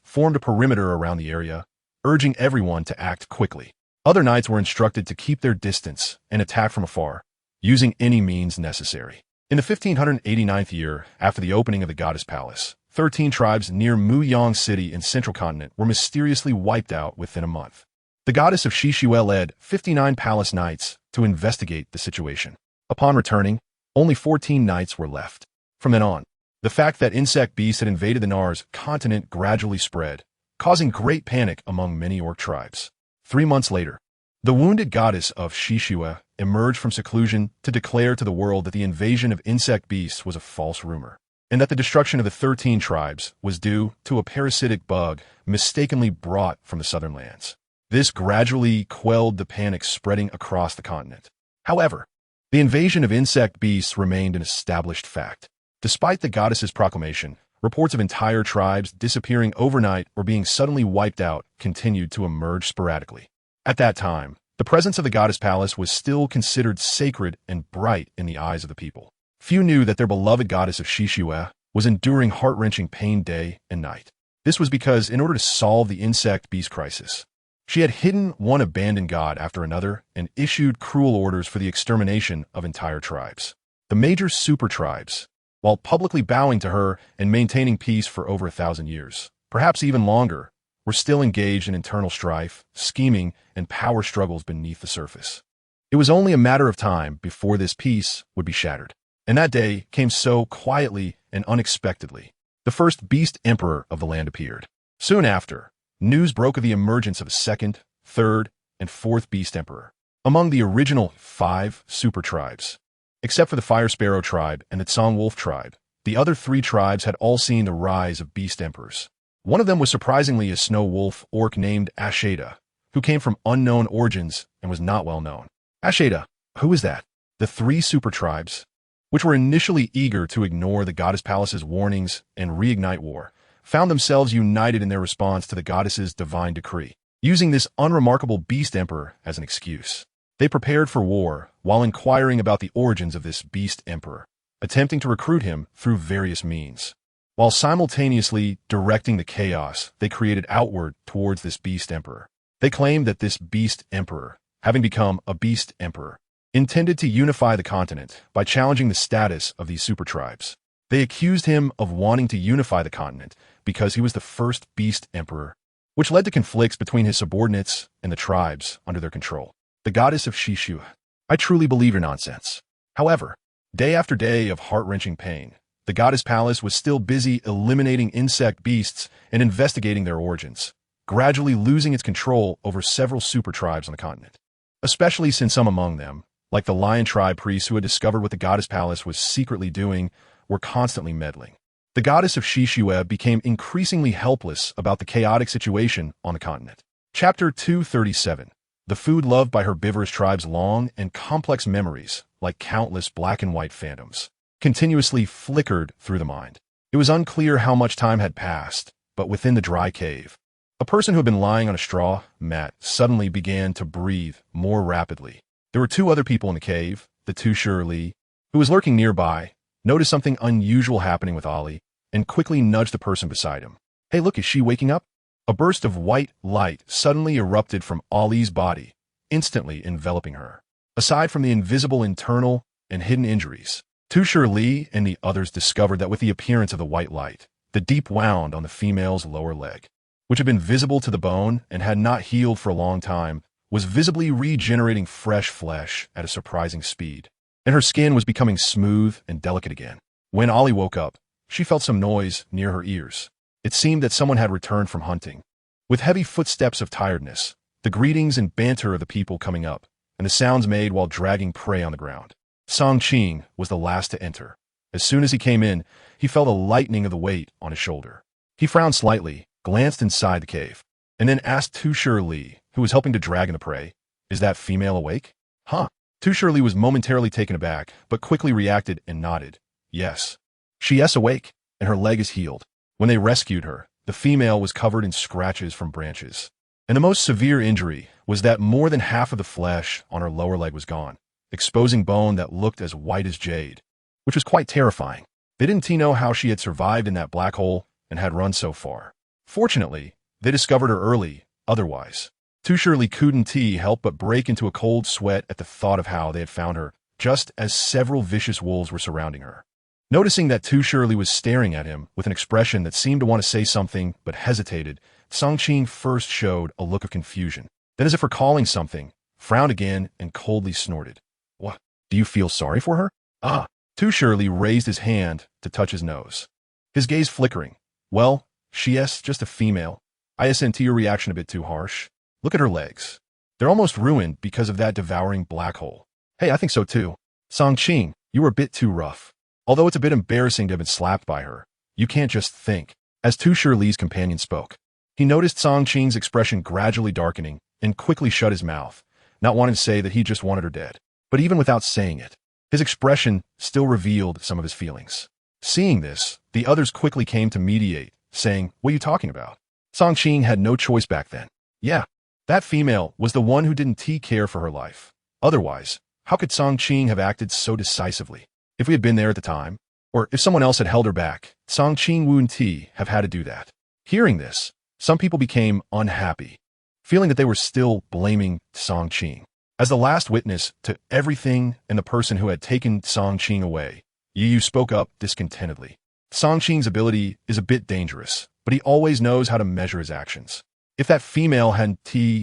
formed a perimeter around the area, urging everyone to act quickly. Other knights were instructed to keep their distance and attack from afar, using any means necessary. In the 1589th year after the opening of the goddess palace, 13 tribes near Muyang City in Central Continent were mysteriously wiped out within a month. The goddess of Shishue led 59 palace knights to investigate the situation. Upon returning, only 14 knights were left. From then on, the fact that insect beasts had invaded the Nars continent gradually spread, causing great panic among many orc tribes. 3 months later, The wounded goddess of Shishua emerged from seclusion to declare to the world that the invasion of insect beasts was a false rumor, and that the destruction of the 13 tribes was due to a parasitic bug mistakenly brought from the southern lands. This gradually quelled the panic spreading across the continent. However, the invasion of insect beasts remained an established fact. Despite the goddess's proclamation, reports of entire tribes disappearing overnight or being suddenly wiped out continued to emerge sporadically. At that time, the presence of the goddess palace was still considered sacred and bright in the eyes of the people. Few knew that their beloved goddess of Shishua was enduring heart-wrenching pain day and night. This was because, in order to solve the insect beast crisis, she had hidden one abandoned god after another and issued cruel orders for the extermination of entire tribes. The major super tribes, while publicly bowing to her and maintaining peace for over 1,000 years, perhaps even longer, were still engaged in internal strife, scheming, and power struggles beneath the surface. It was only a matter of time before this peace would be shattered. And that day came so quietly and unexpectedly. The first beast emperor of the land appeared. Soon after, news broke of the emergence of a second, third, and fourth beast emperor. Among the original 5 super tribes, except for the Fire Sparrow tribe and the Tsong Wolf tribe, the other 3 tribes had all seen the rise of beast emperors. One of them was surprisingly a snow wolf orc named Asheda, who came from unknown origins and was not well known. Asheda, who is that? The 3 super tribes, which were initially eager to ignore the goddess palace's warnings and reignite war, found themselves united in their response to the goddess's divine decree, using this unremarkable beast emperor as an excuse. They prepared for war while inquiring about the origins of this beast emperor, attempting to recruit him through various means, while simultaneously directing the chaos they created outward towards this beast emperor. They claimed that this beast emperor, having become a beast emperor, intended to unify the continent by challenging the status of these super tribes. They accused him of wanting to unify the continent because he was the first beast emperor, which led to conflicts between his subordinates and the tribes under their control. The goddess of Shishua. I truly believe your nonsense. However, day after day of heart-wrenching pain, the goddess palace was still busy eliminating insect beasts and investigating their origins, gradually losing its control over several super tribes on the continent. Especially since some among them, like the lion tribe priests who had discovered what the goddess palace was secretly doing, were constantly meddling. The goddess of Shishua became increasingly helpless about the chaotic situation on the continent. Chapter 237. The food loved by herbivorous tribes' long and complex memories, like countless black and white phantoms, continuously flickered through the mind. It was unclear how much time had passed, but within the dry cave, a person who had been lying on a straw mat suddenly began to breathe more rapidly. There were 2 other people in the cave. The Tushar Li, who was lurking nearby, noticed something unusual happening with Ali and quickly nudged the person beside him. Hey, look, is she waking up? A burst of white light suddenly erupted from Ali's body, instantly enveloping her. Aside from the invisible internal and hidden injuries, Tushar Li and the others discovered that with the appearance of the white light, the deep wound on the female's lower leg, which had been visible to the bone and had not healed for a long time, was visibly regenerating fresh flesh at a surprising speed, and her skin was becoming smooth and delicate again. When Ali woke up, she felt some noise near her ears. It seemed that someone had returned from hunting. With heavy footsteps of tiredness, the greetings and banter of the people coming up, and the sounds made while dragging prey on the ground. Song Qing was the last to enter. As soon as he came in, he felt a lightening of the weight on his shoulder. He frowned slightly, glanced inside the cave, and then asked Tushar Li, who was helping to drag in the prey, "Is that female awake?" "Huh." Tushar Li was momentarily taken aback, but quickly reacted and nodded. "Yes. She is awake, and her leg is healed." When they rescued her, the female was covered in scratches from branches. And the most severe injury was that more than half of the flesh on her lower leg was gone, exposing bone that looked as white as jade, which was quite terrifying. They didn't know how she had survived in that black hole and had run so far. Fortunately, they discovered her early, otherwise Tushar Li couldn't help but break into a cold sweat at the thought of how they had found her, just as several vicious wolves were surrounding her. Noticing that Tushar Li was staring at him with an expression that seemed to want to say something but hesitated, Song Qing first showed a look of confusion. Then, as if recalling something, frowned again and coldly snorted. "What? Do you feel sorry for her?" "Ah." Tushar Li raised his hand to touch his nose, his gaze flickering. "Well, she is just a female. I sent your reaction a bit too harsh. Look at her legs. They're almost ruined because of that devouring black hole. Hey, I think so too. Song-Ching, you were a bit too rough. Although it's a bit embarrassing to have been slapped by her, you can't just think. As Tu Shili's companion spoke, he noticed Song-Ching's expression gradually darkening and quickly shut his mouth, not wanting to say that he just wanted her dead. But even without saying it, his expression still revealed some of his feelings. Seeing this, the others quickly came to mediate, saying, "What are you talking about?" Song-Ching had no choice back then. Yeah, that female was the one who didn't care for her life. Otherwise, how could Song-Ching have acted so decisively? If we had been there at the time, or if someone else had held her back, Song-Ching wouldn't have had to do that. Hearing this, some people became unhappy, feeling that they were still blaming Song-Ching. As the last witness to everything and the person who had taken Song-Ching away, Yu spoke up discontentedly. Song-Ching's ability is a bit dangerous, but he always knows how to measure his actions. If that female hadn't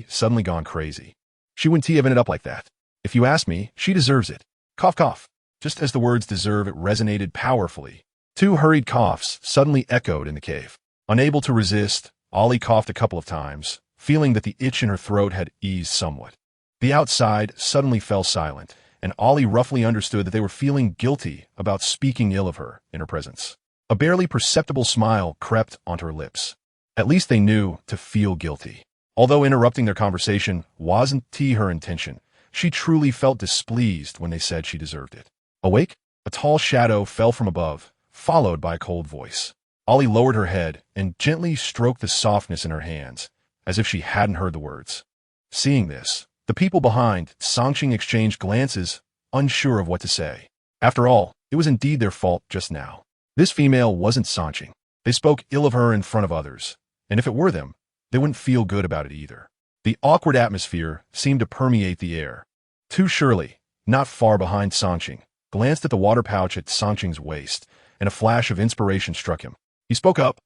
suddenly gone crazy, she wouldn't have ended up like that. If you ask me, she deserves it. Cough, cough. Just as the words deserve it resonated powerfully, two hurried coughs suddenly echoed in the cave. Unable to resist, Ollie coughed a couple of times, feeling that the itch in her throat had eased somewhat. The outside suddenly fell silent, and Ollie roughly understood that they were feeling guilty about speaking ill of her in her presence. A barely perceptible smile crept onto her lips. At least they knew to feel guilty. Although interrupting their conversation wasn't her intention, she truly felt displeased when they said she deserved it. Awake, a tall shadow fell from above, followed by a cold voice. Ollie lowered her head and gently stroked the softness in her hands, as if she hadn't heard the words. Seeing this, the people behind Song-Ching exchanged glances, unsure of what to say. After all, it was indeed their fault just now. This female wasn't Song-Ching. They spoke ill of her in front of others, and if it were them, they wouldn't feel good about it either. The awkward atmosphere seemed to permeate the air. Tu Shili, not far behind Song-Ching, glanced at the water pouch at Song-Ching's waist, and a flash of inspiration struck him. He spoke up,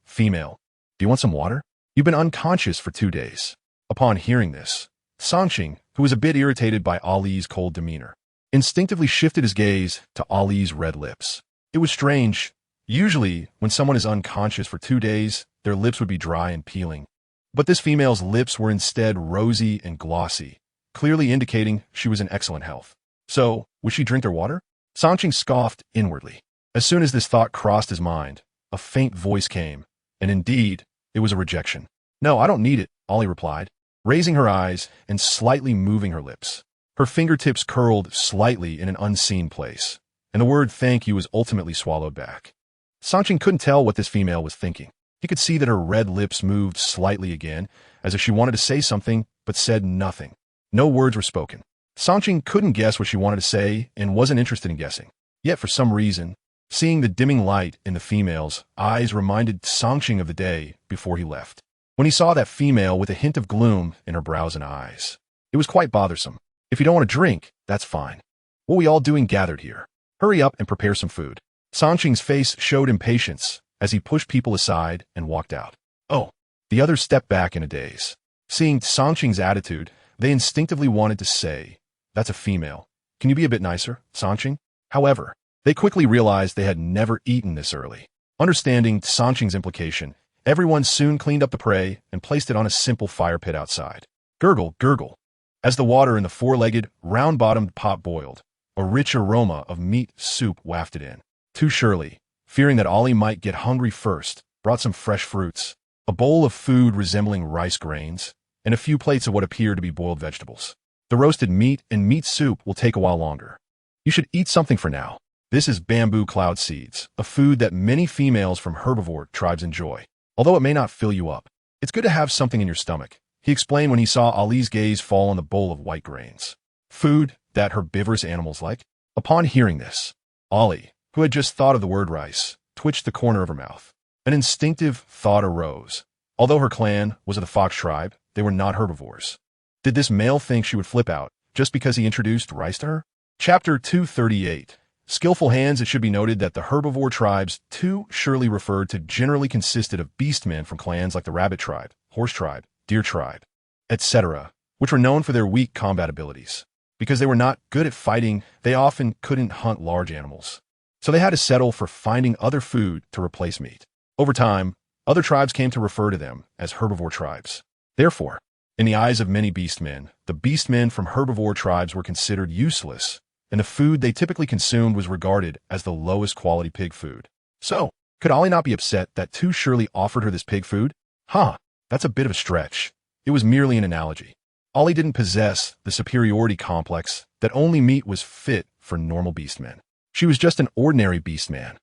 female, do you want some water? You've been unconscious for 2 days. Upon hearing this, Song-Ching, who was a bit irritated by Ollie's cold demeanor, instinctively shifted his gaze to Ollie's red lips. It was strange. Usually, when someone is unconscious for 2 days, their lips would be dry and peeling. But this female's lips were instead rosy and glossy, clearly indicating she was in excellent health. So, would she drink their water? Song-Ching scoffed inwardly. As soon as this thought crossed his mind, a faint voice came, and indeed, it was a rejection. No, I don't need it, Ollie replied, raising her eyes and slightly moving her lips. Her fingertips curled slightly in an unseen place, and the word thank you was ultimately swallowed back. Song-Ching couldn't tell what this female was thinking. He could see that her red lips moved slightly again, as if she wanted to say something, but said nothing. No words were spoken. Song-Ching couldn't guess what she wanted to say and wasn't interested in guessing. Yet for some reason, seeing the dimming light in the female's eyes reminded Song-Ching of the day before he left, when he saw that female with a hint of gloom in her brows and eyes. It was quite bothersome. If you don't want to drink, that's fine. What are we all doing gathered here? Hurry up and prepare some food. Song-Ching's face showed impatience as he pushed people aside and walked out. Oh, the others stepped back in a daze. Seeing Song-Ching's attitude, they instinctively wanted to say, "That's a female. Can you be a bit nicer, Song-Ching?" However, they quickly realized they had never eaten this early. Understanding Song-Ching's implication, everyone soon cleaned up the prey and placed it on a simple fire pit outside. Gurgle, gurgle. As the water in the four-legged, round-bottomed pot boiled, a rich aroma of meat soup wafted in. Tu Shili, fearing that Ollie might get hungry first, brought some fresh fruits, a bowl of food resembling rice grains, and a few plates of what appeared to be boiled vegetables. The roasted meat and meat soup will take a while longer. You should eat something for now. This is bamboo cloud seeds, a food that many females from herbivore tribes enjoy. Although it may not fill you up, it's good to have something in your stomach, he explained when he saw Ollie's gaze fall on the bowl of white grains. Food that herbivorous animals like? Upon hearing this, Ollie, who had just thought of the word rice, twitched the corner of her mouth. An instinctive thought arose. Although her clan was of the fox tribe, they were not herbivores. Did this male think she would flip out just because he introduced rice to her? Chapter 238. Skillful hands. It should be noted that the herbivore tribes Tu Shili referred to generally consisted of beastmen from clans like the rabbit tribe, horse tribe, deer tribe, etc., which were known for their weak combat abilities. Because they were not good at fighting, they often couldn't hunt large animals. So they had to settle for finding other food to replace meat. Over time, other tribes came to refer to them as herbivore tribes. Therefore, In the eyes of many beastmen, the beastmen from herbivore tribes were considered useless, and the food they typically consumed was regarded as the lowest quality pig food. So, could Ollie not be upset that Tu Shirley offered her this pig food? That's a bit of a stretch. It was merely an analogy. Ollie didn't possess the superiority complex that only meat was fit for normal beastmen. She was just an ordinary beastman.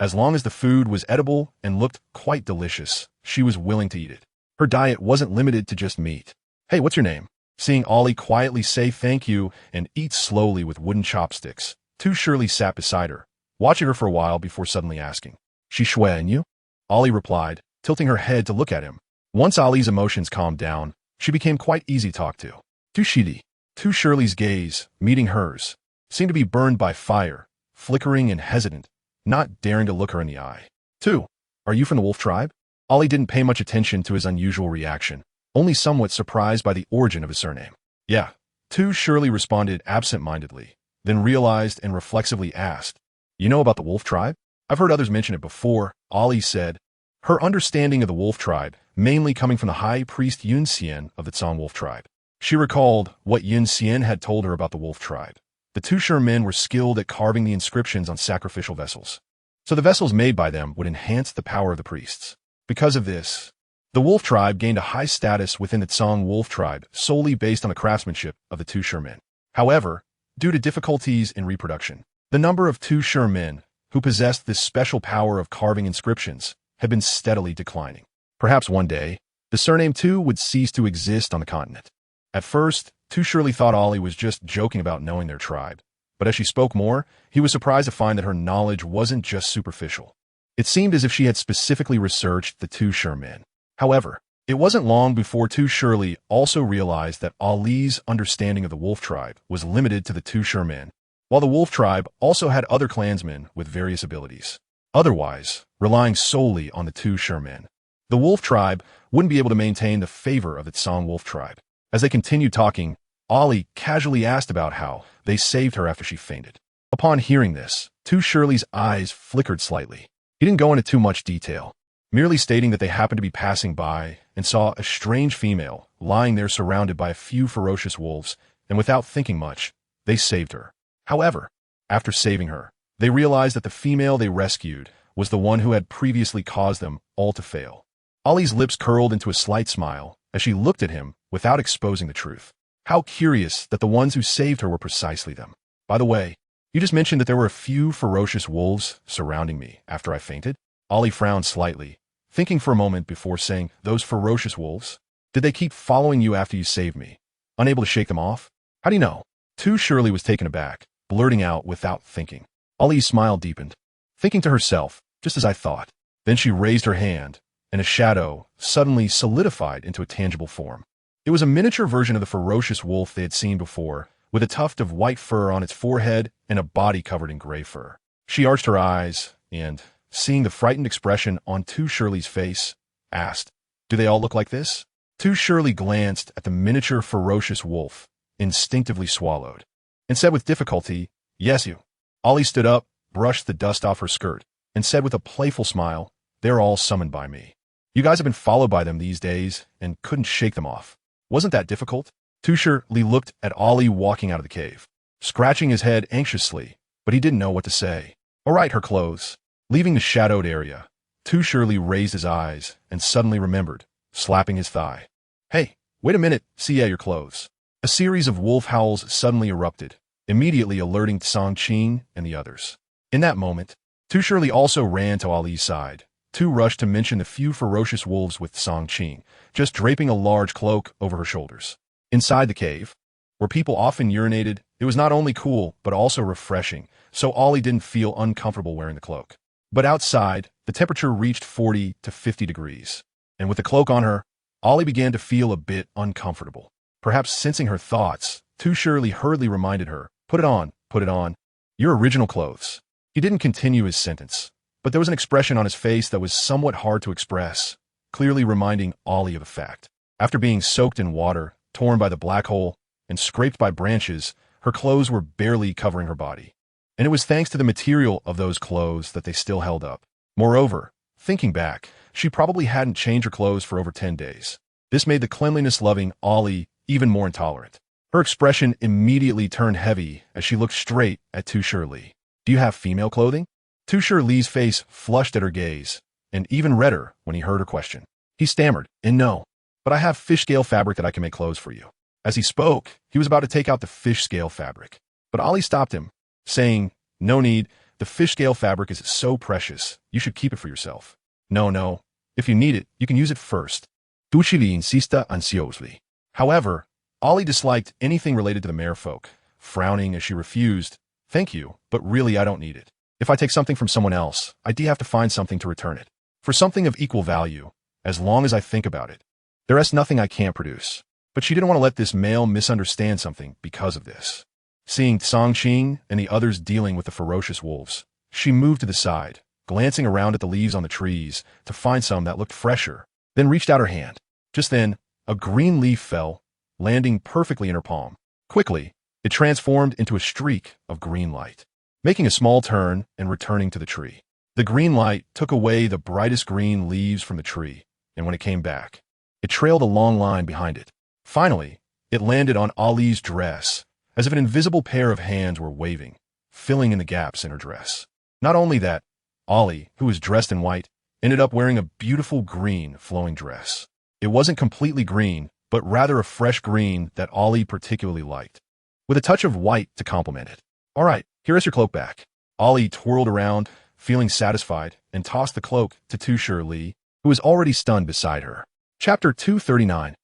As long as the food was edible and looked quite delicious, she was willing to eat it. Her diet wasn't limited to just meat. Hey, what's your name? Seeing Ollie quietly say thank you and eat slowly with wooden chopsticks, Tu Shirley sat beside her, watching her for a while before suddenly asking, "She Shui and you?" Ollie replied, tilting her head to look at him. Once Ollie's emotions calmed down, she became quite easy to talk to. Tu Shidi. Tu Shirley's gaze, meeting hers, seemed to be burned by fire, flickering and hesitant, not daring to look her in the eye. Tu, are you from the wolf tribe? Ollie didn't pay much attention to his unusual reaction, only somewhat surprised by the origin of his surname. Yeah, Tu Shirley responded absent-mindedly, then realized and reflexively asked, "You know about the wolf tribe? I've heard others mention it before," Ollie said, her understanding of the wolf tribe mainly coming from the high priest Yun Xian of the Tsang wolf tribe. She recalled what Yun Xian had told her about the wolf tribe. The Tushur men were skilled at carving the inscriptions on sacrificial vessels, so the vessels made by them would enhance the power of the priests. Because of this, the wolf tribe gained a high status within the Tsang wolf tribe solely based on the craftsmanship of the Tushur men. However, due to difficulties in reproduction, the number of Tushur men who possessed this special power of carving inscriptions had been steadily declining. Perhaps one day, the surname Tu would cease to exist on the continent. At first, Tu Shirley thought Ollie was just joking about knowing their tribe, but as she spoke more, he was surprised to find that her knowledge wasn't just superficial. It seemed as if she had specifically researched the Tushur men. However, it wasn't long before Tu Shirley also realized that Ollie's understanding of the wolf tribe was limited to the Tushur men, while the wolf tribe also had other clansmen with various abilities. Otherwise, relying solely on the Tushur men, the wolf tribe wouldn't be able to maintain the favor of the Tsang wolf tribe. As they continued talking, Ollie casually asked about how they saved her after she fainted. Upon hearing this, Tu Shirley's eyes flickered slightly. He didn't go into too much detail, merely stating that they happened to be passing by and saw a strange female lying there surrounded by a few ferocious wolves, and without thinking much, they saved her. However, after saving her, they realized that the female they rescued was the one who had previously caused them all to fail. Ollie's lips curled into a slight smile as she looked at him without exposing the truth. How curious that the ones who saved her were precisely them. By the way, you just mentioned that there were a few ferocious wolves surrounding me after I fainted? Ollie frowned slightly, thinking for a moment before saying, "Those ferocious wolves? Did they keep following you after you saved me? Unable to shake them off? How do you know?" Tu Shirley was taken aback, blurting out without thinking. Ollie's smile deepened, thinking to herself, "Just as I thought." Then she raised her hand, and a shadow suddenly solidified into a tangible form. It was a miniature version of the ferocious wolf they had seen before, with a tuft of white fur on its forehead and a body covered in gray fur. She arched her eyes and, seeing the frightened expression on Tu Shirley's face, asked, "Do they all look like this?" Tu Shirley glanced at the miniature ferocious wolf, instinctively swallowed, and said with difficulty, "Yes, you." Ollie stood up, brushed the dust off her skirt, and said with a playful smile, "They're all summoned by me. You guys have been followed by them these days and couldn't shake them off. Wasn't that difficult?" Tu Shirley looked at Ollie walking out of the cave, scratching his head anxiously, but he didn't know what to say. "All right, her clothes." Leaving the shadowed area, Tu Shirley raised his eyes and suddenly remembered, slapping his thigh. "Hey, wait a minute, see your clothes." A series of wolf howls suddenly erupted, immediately alerting Song Qing and the others. In that moment, Tu Shirley also ran to Ollie's side. Tu rushed to mention the few ferocious wolves with Song Qing, just draping a large cloak over her shoulders. Inside the cave, where people often urinated, it was not only cool but also refreshing, so Ollie didn't feel uncomfortable wearing the cloak. But outside, the temperature reached 40 to 50 degrees, and with the cloak on her, Ollie began to feel a bit uncomfortable. Perhaps sensing her thoughts, Tu Shirley hurriedly reminded her, put it on, your original clothes." He didn't continue his sentence, but there was an expression on his face that was somewhat hard to express, clearly reminding Ollie of a fact. After being soaked in water, torn by the black hole, and scraped by branches, her clothes were barely covering her body. And it was thanks to the material of those clothes that they still held up. Moreover, thinking back, she probably hadn't changed her clothes for over 10 days. This made the cleanliness-loving Ollie even more intolerant. Her expression immediately turned heavy as she looked straight at Tuladu. "Do you have female clothing?" Tuladi's face flushed at her gaze, and even redder when he heard her question. He stammered, "No, but I have fish scale fabric that I can make clothes for you." As he spoke, he was about to take out the fish scale fabric. But Ollie stopped him, saying, "No need, the fish scale fabric is so precious, you should keep it for yourself." No, if you need it, you can use it first." Tuladu insisted anxiously. However, Ollie disliked anything related to the merfolk, frowning as she refused. "Thank you, but really I don't need it. If I take something from someone else, I do have to find something to return it. For something of equal value, as long as I think about it. There is nothing I can't produce." But she didn't want to let this male misunderstand something because of this. Seeing Songqing and the others dealing with the ferocious wolves, she moved to the side, glancing around at the leaves on the trees to find some that looked fresher, then reached out her hand. Just then, a green leaf fell, landing perfectly in her palm. Quickly, it transformed into a streak of green light, making a small turn and returning to the tree. The green light took away the brightest green leaves from the tree, and when it came back, it trailed a long line behind it. Finally, it landed on Ollie's dress, as if an invisible pair of hands were waving, filling in the gaps in her dress. Not only that, Ollie, who was dressed in white, ended up wearing a beautiful green flowing dress. It wasn't completely green, but rather a fresh green that Ollie particularly liked, with a touch of white to complement it. "All right, here is your cloak back." Ollie twirled around, feeling satisfied, and tossed the cloak to Tuladu, who was already stunned beside her. Chapter 239.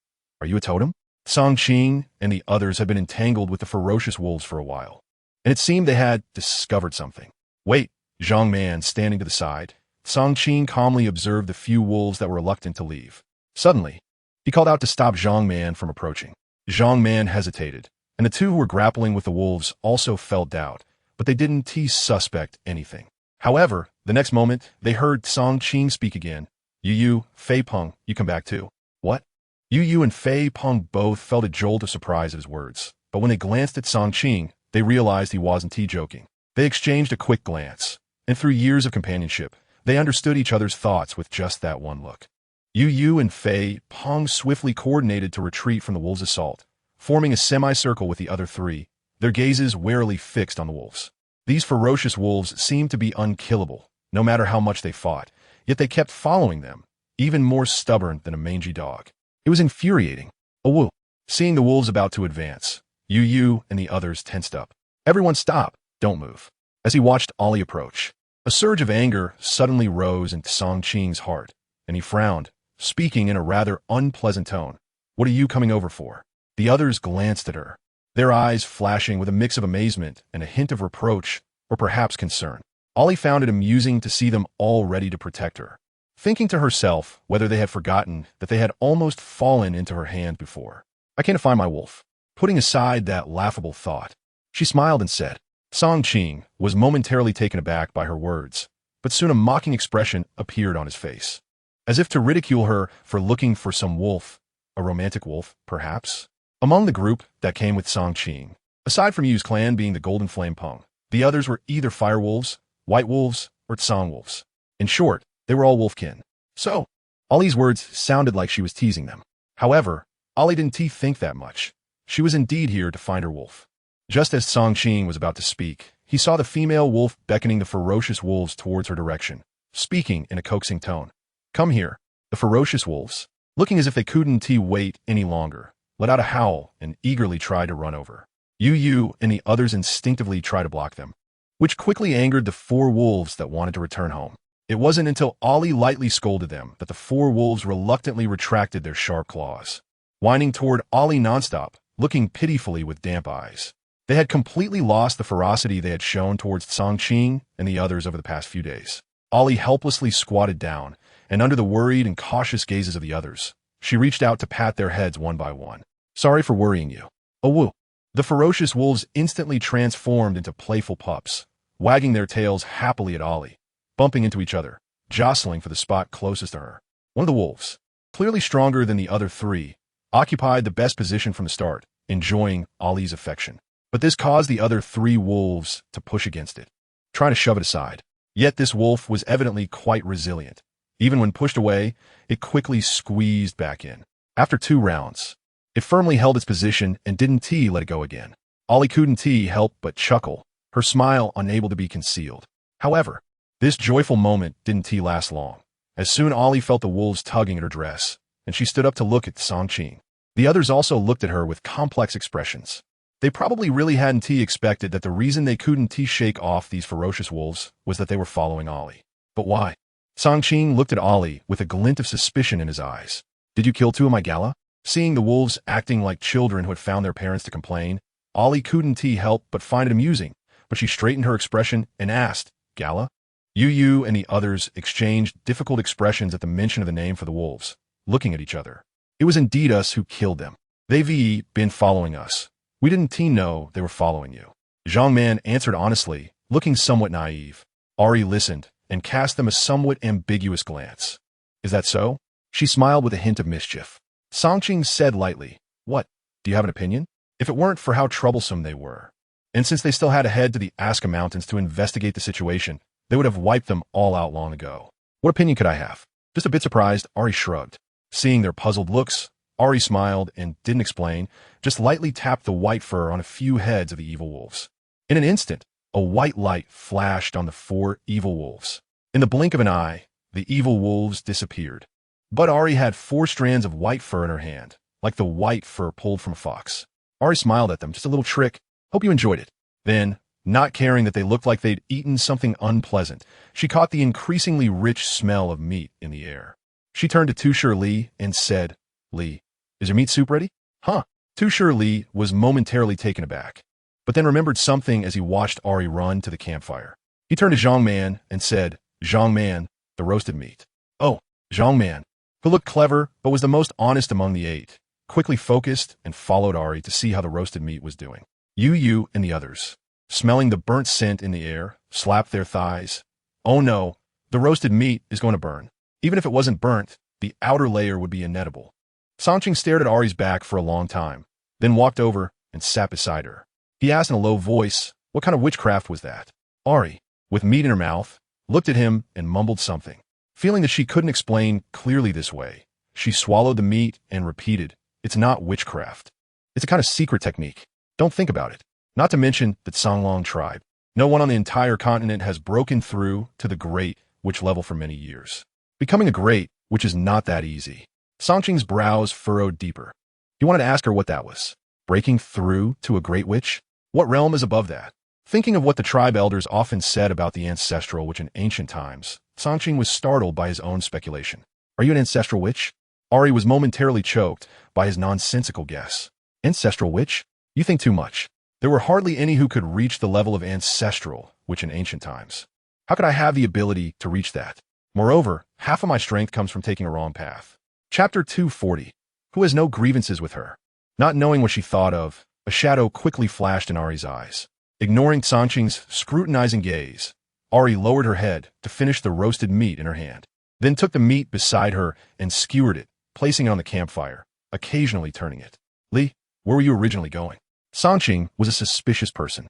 Are you a totem? Songqing and the others had been entangled with the ferocious wolves for a while, and it seemed they had discovered something. "Wait," Zhang Man standing to the side. Songqing calmly observed the few wolves that were reluctant to leave. Suddenly, he called out to stop Zhang Man from approaching. Zhang Man hesitated, and the two who were grappling with the wolves also felt doubt, but they didn't suspect anything. However, the next moment, they heard Songqing speak again. "Yu, Fei Peng, you come back too." "What?" Yu and Fei Peng both felt a jolt of surprise at his words, but when they glanced at Songqing, they realized he wasn't joking. They exchanged a quick glance, and through years of companionship, they understood each other's thoughts with just that one look. Yu and Fei Peng swiftly coordinated to retreat from the wolves' assault, forming a semicircle with the other three, their gazes warily fixed on the wolves. These ferocious wolves seemed to be unkillable, no matter how much they fought, yet they kept following them, even more stubborn than a mangy dog. It was infuriating. "Oh, seeing the wolves about to advance, Yu and the others tensed up. "Everyone stop, don't move." As he watched Ollie approach, a surge of anger suddenly rose into Songqing's heart, and he frowned, speaking in a rather unpleasant tone. "What are you coming over for?" The others glanced at her, their eyes flashing with a mix of amazement and a hint of reproach, or perhaps concern. Ollie found it amusing to see them all ready to protect her, thinking to herself whether they had forgotten that they had almost fallen into her hand before. "I can't find my wolf." Putting aside that laughable thought, she smiled and said. Songqing was momentarily taken aback by her words, but soon a mocking expression appeared on his face, as if to ridicule her for looking for some wolf, a romantic wolf, perhaps. Among the group that came with Songqing, aside from Yu's clan being the Golden Flame Peng, the others were either fire wolves, white wolves, or Tsang wolves. In short, they were all wolfkin. So, Ollie's words sounded like she was teasing them. However, Ollie didn't think that much. She was indeed here to find her wolf. Just as Songqing was about to speak, he saw the female wolf beckoning the ferocious wolves towards her direction, speaking in a coaxing tone. "Come here." The ferocious wolves, looking as if they couldn't wait any longer, let out a howl and eagerly tried to run over. Yu and the others instinctively tried to block them, which quickly angered the four wolves that wanted to return home. It wasn't until Ollie lightly scolded them that the four wolves reluctantly retracted their sharp claws, whining toward Ollie nonstop, looking pitifully with damp eyes. They had completely lost the ferocity they had shown towards Songqing and the others over the past few days. Ollie helplessly squatted down, and under the worried and cautious gazes of the others, she reached out to pat their heads one by one. "Sorry for worrying you." "Oh, woo." The ferocious wolves instantly transformed into playful pups, wagging their tails happily at Ollie, bumping into each other, jostling for the spot closest to her. One of the wolves, clearly stronger than the other three, occupied the best position from the start, enjoying Ollie's affection. But this caused the other three wolves to push against it, trying to shove it aside. Yet this wolf was evidently quite resilient. Even when pushed away, it quickly squeezed back in. After 2 rounds, it firmly held its position and didn't let it go again. Ollie couldn't help but chuckle, her smile unable to be concealed. However, this joyful moment didn't last long. As soon Ollie felt the wolves tugging at her dress, and she stood up to look at Songqing. The others also looked at her with complex expressions. They probably really hadn't expected that the reason they couldn't shake off these ferocious wolves was that they were following Ollie. But why? Songqing looked at Ollie with a glint of suspicion in his eyes. Did you kill 2 of my gala? Seeing the wolves acting like children who had found their parents to complain, Ollie couldn't help but find it amusing, but she straightened her expression and asked, Gala? Yu and the others exchanged difficult expressions at the mention of the name for the wolves, looking at each other. It was indeed us who killed them. They've been following us. We didn't know they were following you. Zhang Man answered honestly, looking somewhat naive. Ari listened and cast them a somewhat ambiguous glance. Is that so? She smiled with a hint of mischief. Songqing said lightly, What? Do you have an opinion? If it weren't for how troublesome they were, and since they still had to head to the Aska Mountains to investigate the situation, they would have wiped them all out long ago. What opinion could I have? Just a bit surprised, Ari shrugged. Seeing their puzzled looks, Ari smiled and didn't explain, just lightly tapped the white fur on a few heads of the evil wolves. In an instant, a white light flashed on the 4 evil wolves. In the blink of an eye, the evil wolves disappeared. But Ari had 4 strands of white fur in her hand, like the white fur pulled from a fox. Ari smiled at them, just a little trick. Hope you enjoyed it. Then, not caring that they looked like they'd eaten something unpleasant, she caught the increasingly rich smell of meat in the air. She turned to Tushar Li and said, Li, is your meat soup ready? Huh. Tushar Li was momentarily taken aback, but then remembered something as he watched Ari run to the campfire. He turned to Zhang Man and said, Zhang Man, the roasted meat. Oh, Zhang Man, who looked clever but was the most honest among the 8, quickly focused and followed Ari to see how the roasted meat was doing. Yu and the others, smelling the burnt scent in the air, slapped their thighs. Oh no, the roasted meat is going to burn. Even if it wasn't burnt, the outer layer would be inedible. Songqing stared at Ari's back for a long time, then walked over and sat beside her. He asked in a low voice, what kind of witchcraft was that? Ari, with meat in her mouth, looked at him and mumbled something. Feeling that she couldn't explain clearly this way, she swallowed the meat and repeated, It's not witchcraft. It's a kind of secret technique. Don't think about it. Not to mention the Songlong tribe. No one on the entire continent has broken through to the great witch level for many years. Becoming a great witch is not that easy. Songqing's brows furrowed deeper. He wanted to ask her what that was. Breaking through to a great witch? What realm is above that? Thinking of what the tribe elders often said about the ancestral witch in ancient times, Songqing was startled by his own speculation. Are you an ancestral witch? Ari was momentarily choked by his nonsensical guess. Ancestral witch? You think too much. There were hardly any who could reach the level of ancestral witch in ancient times. How could I have the ability to reach that? Moreover, half of my strength comes from taking a wrong path. Chapter 240. Who has no grievances with her? Not knowing what she thought of, a shadow quickly flashed in Ari's eyes. Ignoring Songqing's scrutinizing gaze, Ari lowered her head to finish the roasted meat in her hand, then took the meat beside her and skewered it, placing it on the campfire, occasionally turning it. Li, where were you originally going? Songqing was a suspicious person.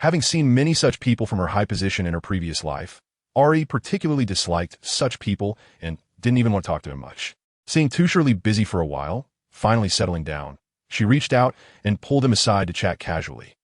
Having seen many such people from her high position in her previous life, Ari particularly disliked such people and didn't even want to talk to him much. Seeing Tushar Li busy for a while, finally settling down, she reached out and pulled him aside to chat casually.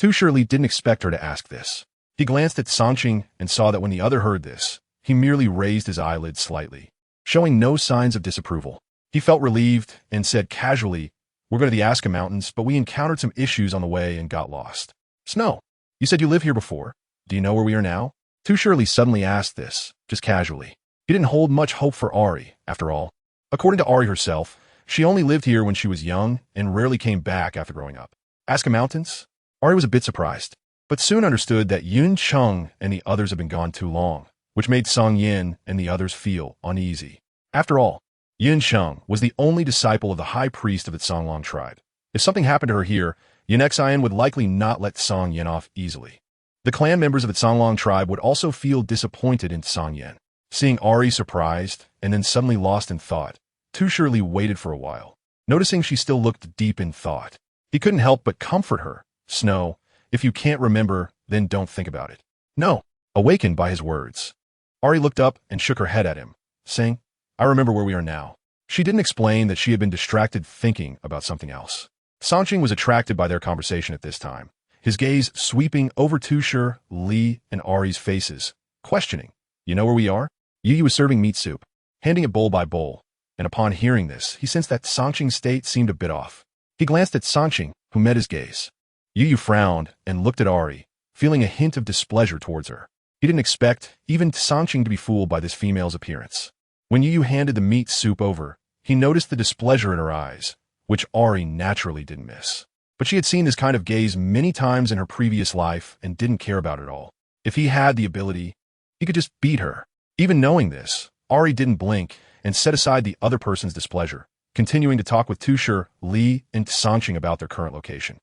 Tushar Li didn't expect her to ask this. He glanced at Songqing and saw that when the other heard this, he merely raised his eyelids slightly, showing no signs of disapproval. He felt relieved and said casually, We're going to the Aska Mountains, but we encountered some issues on the way and got lost. Snow, you said you lived here before. Do you know where we are now? Tushar Li suddenly asked this, just casually. He didn't hold much hope for Ari, after all. According to Ari herself, she only lived here when she was young and rarely came back after growing up. Aska Mountains? Ari was a bit surprised, but soon understood that Yun Cheng and the others had been gone too long, which made Song Yin and the others feel uneasy. After all, Yun Cheng was the only disciple of the high priest of the Songlong tribe. If something happened to her here, Yin Xian would likely not let Song Yin off easily. The clan members of the Songlong tribe would also feel disappointed in Song Yin. Seeing Ari surprised and then suddenly lost in thought, Tushar Li waited for a while, noticing she still looked deep in thought. He couldn't help but comfort her. Snow, if you can't remember, then don't think about it. No. Awakened by his words, Ari looked up and shook her head at him, saying, I remember where we are now. She didn't explain that she had been distracted thinking about something else. Sanqing was attracted by their conversation at this time, his gaze sweeping over Tushar, Li, and Ari's faces, questioning, "You know where we are?" Yu was serving meat soup, handing it bowl by bowl, and upon hearing this, he sensed that Sanqing's state seemed a bit off. He glanced at Sanqing, who met his gaze. Yu frowned and looked at Ari, feeling a hint of displeasure towards her. He didn't expect even Sanqing to be fooled by this female's appearance. When Yu handed the meat soup over, he noticed the displeasure in her eyes, which Ari naturally didn't miss. But she had seen this kind of gaze many times in her previous life and didn't care about it at all. If he had the ability, he could just beat her. Even knowing this, Ari didn't blink and set aside the other person's displeasure, continuing to talk with Tushar, Li, and Sanqing about their current location.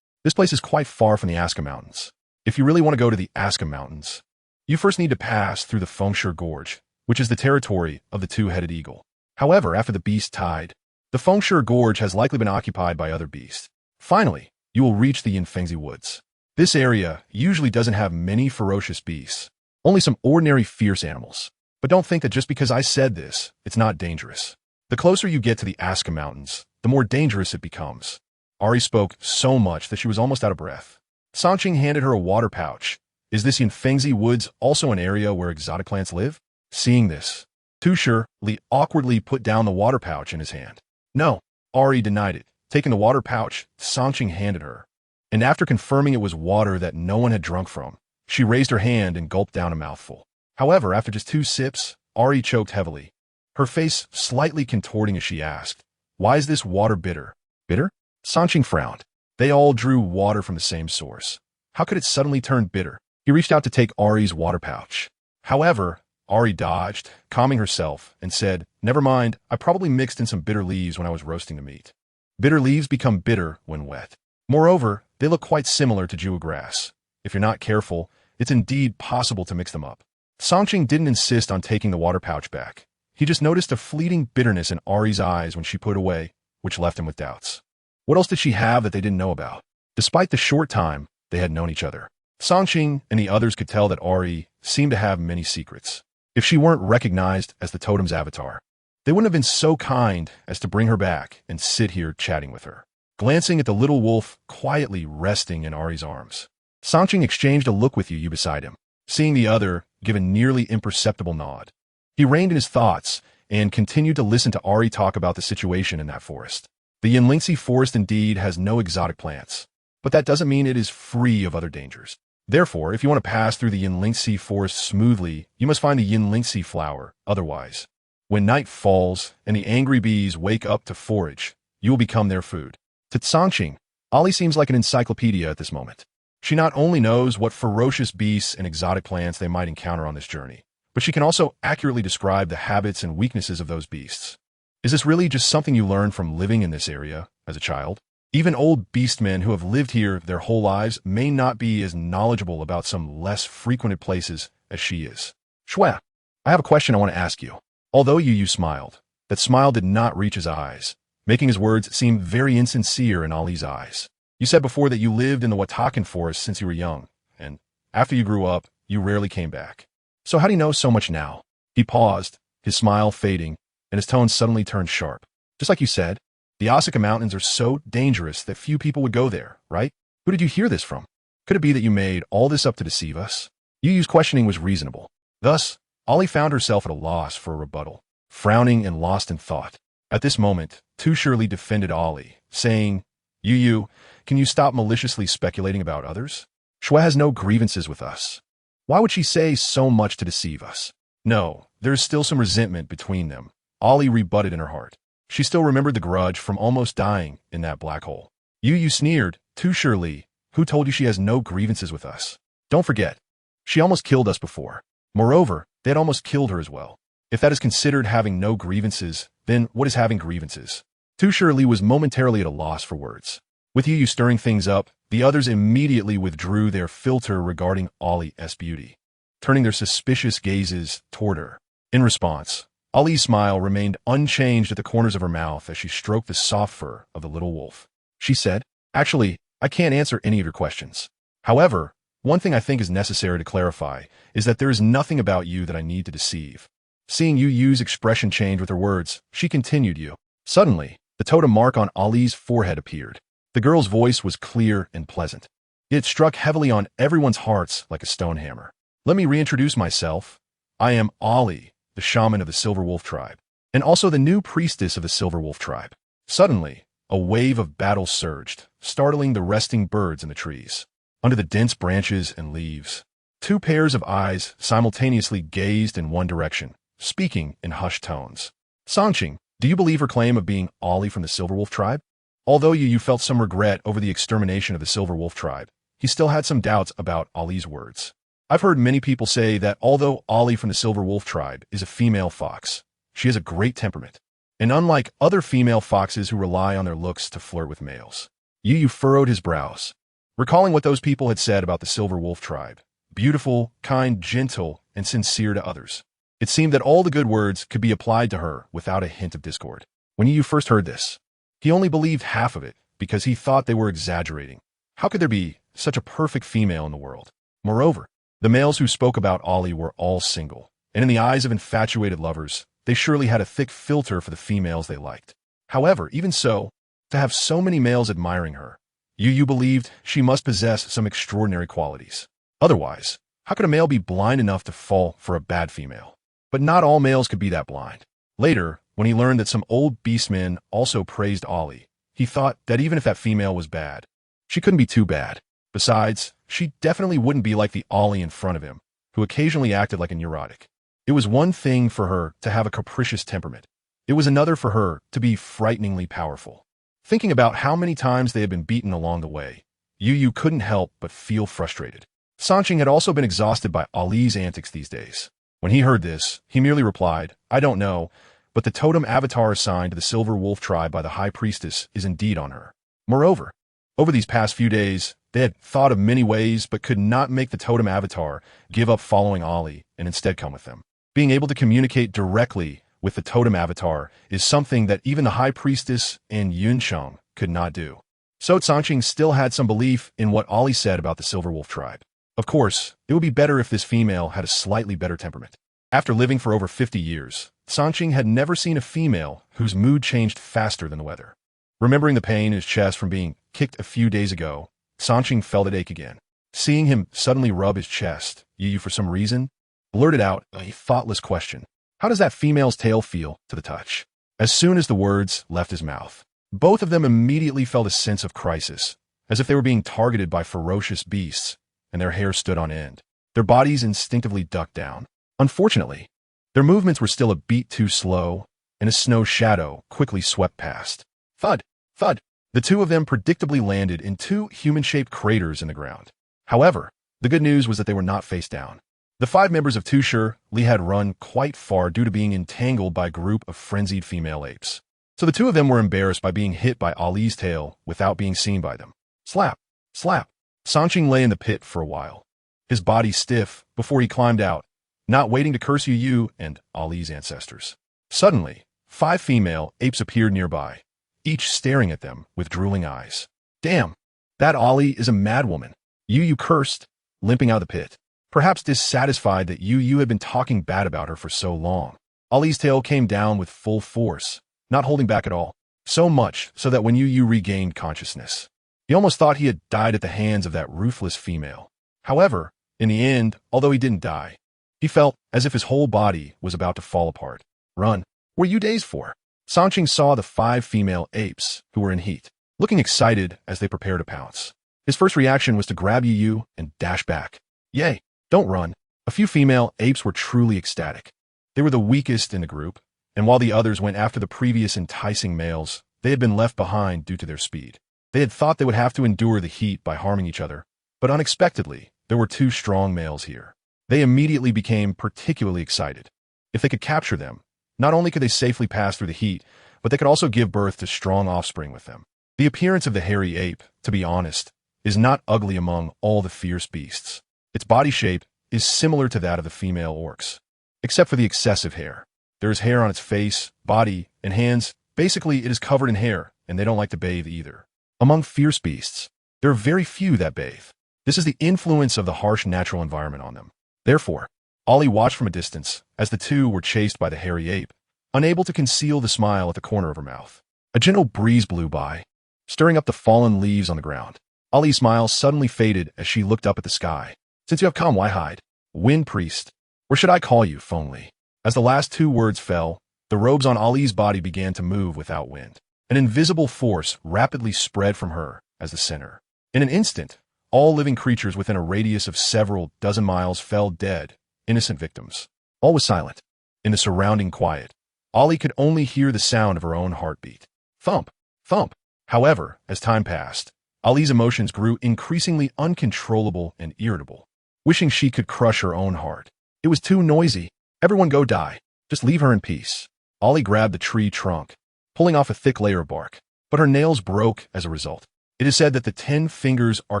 This place is quite far from the Aska Mountains. If you really want to go to the Aska Mountains, you first need to pass through the Fengshur Gorge, which is the territory of the two-headed eagle. However, after the beast died, the Fengshur Gorge has likely been occupied by other beasts. Finally, you will reach the Yinfengzi Woods. This area usually doesn't have many ferocious beasts, only some ordinary fierce animals. But don't think that just because I said this, it's not dangerous. The closer you get to the Aska Mountains, the more dangerous it becomes. Ari spoke so much that she was almost out of breath. Sanqing handed her a water pouch. Is this Yinfengzi Woods also an area where exotic plants live? Seeing this, Tushar, Li awkwardly put down the water pouch in his hand. No, Ari denied it. Taking the water pouch, Sanqing handed her. And after confirming it was water that no one had drunk from, she raised her hand and gulped down a mouthful. However, after just 2 sips, Ari choked heavily, her face slightly contorting as she asked, "Why is this water bitter?" Bitter? Sanqing frowned. They all drew water from the same source. How could it suddenly turn bitter? He reached out to take Ari's water pouch. However, Ari dodged, calming herself, and said, "Never mind, I probably mixed in some bitter leaves when I was roasting the meat." Bitter leaves become bitter when wet. Moreover, they look quite similar to jua grass. If you're not careful, it's indeed possible to mix them up. Sanqing didn't insist on taking the water pouch back. He just noticed a fleeting bitterness in Ari's eyes when she put it away, which left him with doubts. What else did she have that they didn't know about? Despite the short time they had known each other, Sanqing and the others could tell that Ari seemed to have many secrets. If she weren't recognized as the totem's avatar, they wouldn't have been so kind as to bring her back and sit here chatting with her. Glancing at the little wolf quietly resting in Ari's arms, Sanqing exchanged a look with Yu beside him, seeing the other give a nearly imperceptible nod. He reined in his thoughts and continued to listen to Ari talk about the situation in that forest. The Yinlingzi Forest indeed has no exotic plants, but that doesn't mean it is free of other dangers. Therefore, if you want to pass through the Yinlingzi Forest smoothly, you must find the Yinlingzi flower. Otherwise, when night falls and the angry bees wake up to forage, you will become their food. To Sanqing, Ali seems like an encyclopedia at this moment. She not only knows what ferocious beasts and exotic plants they might encounter on this journey, but she can also accurately describe the habits and weaknesses of those beasts. Is this really just something you learn from living in this area as a child? Even old beastmen who have lived here their whole lives may not be as knowledgeable about some less frequented places as she is. Shwe, I have a question I want to ask you. Although Yu smiled, that smile did not reach his eyes, making his words seem very insincere in Ali's eyes. You said before that you lived in the Watakan Forest since you were young, and after you grew up, you rarely came back. So how do you know so much now? He paused, his smile fading, and his tone suddenly turned sharp. Just like you said, the Aska Mountains are so dangerous that few people would go there, right? Who did you hear this from? Could it be that you made all this up to deceive us? Yu's questioning was reasonable. Thus, Ali found herself at a loss for a rebuttal, frowning and lost in thought. At this moment, Tushar defended Ali, saying, Yu, can you stop maliciously speculating about others? Shwe has no grievances with us. Why would she say so much to deceive us? No, there is still some resentment between them, Ali rebutted in her heart. She still remembered the grudge from almost dying in that black hole. Yu sneered, Tushar, who told you she has no grievances with us? Don't forget, she almost killed us before. Moreover, they had almost killed her as well. If that is considered having no grievances, then what is having grievances? Tushar was momentarily at a loss for words. With Yu stirring things up, the others immediately withdrew their filter regarding Ali's beauty, turning their suspicious gazes toward her. In response, Ali's smile remained unchanged at the corners of her mouth as she stroked the soft fur of the little wolf. She said, Actually, I can't answer any of your questions. However, one thing I think is necessary to clarify is that there is nothing about you that I need to deceive. Seeing Yu Yu's expression change with her words, she continued Yu. Suddenly, the totem mark on Ali's forehead appeared. The girl's voice was clear and pleasant. It struck heavily on everyone's hearts like a stone hammer. Let me reintroduce myself. I am Ali, the shaman of the Silver Wolf tribe, and also the new priestess of the Silver Wolf tribe. Suddenly, a wave of battle surged, startling the resting birds in the trees. Under the dense branches and leaves, two pairs of eyes simultaneously gazed in one direction, speaking in hushed tones. Sanqing, do you believe her claim of being Ali from the Silver Wolf tribe? Although Yu felt some regret over the extermination of the Silver Wolf tribe, he still had some doubts about Ali's words. I've heard many people say that although Ali from the Silver Wolf tribe is a female fox, she has a great temperament. And unlike other female foxes who rely on their looks to flirt with males. Yu furrowed his brows, recalling what those people had said about the Silver Wolf tribe. Beautiful, kind, gentle, and sincere to others. It seemed that all the good words could be applied to her without a hint of discord. When Yu first heard this, he only believed half of it because he thought they were exaggerating. How could there be such a perfect female in the world? Moreover, the males who spoke about Ali were all single, and in the eyes of infatuated lovers, they surely had a thick filter for the females they liked. However, even so, to have so many males admiring her, Yu believed she must possess some extraordinary qualities. Otherwise, how could a male be blind enough to fall for a bad female? But not all males could be that blind. Later, when he learned that some old beastmen also praised Ali, he thought that even if that female was bad, she couldn't be too bad. Besides, she definitely wouldn't be like the Ali in front of him, who occasionally acted like a neurotic. It was one thing for her to have a capricious temperament. It was another for her to be frighteningly powerful. Thinking about how many times they had been beaten along the way, Yu couldn't help but feel frustrated. Sanqing had also been exhausted by Ali's antics these days. When he heard this, he merely replied, I don't know, but the totem avatar assigned to the Silver Wolf tribe by the High Priestess is indeed on her. Moreover, over these past few days, they had thought of many ways but could not make the totem avatar give up following Ali and instead come with them. Being able to communicate directly with the totem avatar is something that even the High Priestess and Yunsheng could not do. So Sanqing still had some belief in what Ali said about the Silver Wolf tribe. Of course, it would be better if this female had a slightly better temperament. After living for over 50 years, Sanqing had never seen a female whose mood changed faster than the weather. Remembering the pain in his chest from being kicked a few days ago, Sanqing felt it ache again. Seeing him suddenly rub his chest, Yu for some reason, blurted out a thoughtless question. How does that female's tail feel to the touch? As soon as the words left his mouth, both of them immediately felt a sense of crisis, as if they were being targeted by ferocious beasts, and their hair stood on end. Their bodies instinctively ducked down. Unfortunately, their movements were still a beat too slow, and a snow shadow quickly swept past. Thud! Thud! The two of them predictably landed in two human-shaped craters in the ground. However, the good news was that they were not face down. The 5 members of Tushar Li had run quite far due to being entangled by a group of frenzied female apes. So the two of them were embarrassed by being hit by Ali's tail without being seen by them. Slap! Slap! Sanqing lay in the pit for a while, his body stiff before he climbed out, not waiting to curse Yu and Ali's ancestors. Suddenly, 5 female apes appeared nearby, each staring at them with drooling eyes. Damn! That Ali is a madwoman. Yu cursed, limping out of the pit, perhaps dissatisfied that Yu had been talking bad about her for so long. Ali's tail came down with full force, not holding back at all, so much so that when Yu regained consciousness, he almost thought he had died at the hands of that ruthless female. However, in the end, although he didn't die, he felt as if his whole body was about to fall apart. Run. What are you dazed for? Sanqing saw the 5 female apes who were in heat, looking excited as they prepared to pounce. His first reaction was to grab Yu and dash back. Yay! Don't run. A few female apes were truly ecstatic. They were the weakest in the group, and while the others went after the previous enticing males, they had been left behind due to their speed. They had thought they would have to endure the heat by harming each other, but unexpectedly, there were 2 strong males here. They immediately became particularly excited. If they could capture them, not only could they safely pass through the heat, but they could also give birth to strong offspring with them. The appearance of the hairy ape, to be honest, is not ugly among all the fierce beasts. Its body shape is similar to that of the female orcs, except for the excessive hair. There is hair on its face, body, and hands. Basically, it is covered in hair, and they don't like to bathe either. Among fierce beasts, there are very few that bathe. This is the influence of the harsh natural environment on them. Therefore, Ali watched from a distance as the two were chased by the hairy ape, unable to conceal the smile at the corner of her mouth. A gentle breeze blew by, stirring up the fallen leaves on the ground. Ali's smile suddenly faded as she looked up at the sky. Since you have come, why hide? Wind priest. Or should I call you, Fengli? As the last two words fell, the robes on Ali's body began to move without wind. An invisible force rapidly spread from her as the center. In an instant, all living creatures within a radius of several dozen miles fell dead, innocent victims. All was silent. In the surrounding quiet, Ali could only hear the sound of her own heartbeat. Thump, thump. However, as time passed, Ali's emotions grew increasingly uncontrollable and irritable, wishing she could crush her own heart. It was too noisy. Everyone go die. Just leave her in peace. Ali grabbed the tree trunk, pulling off a thick layer of bark, but her nails broke as a result. It is said that the 10 fingers are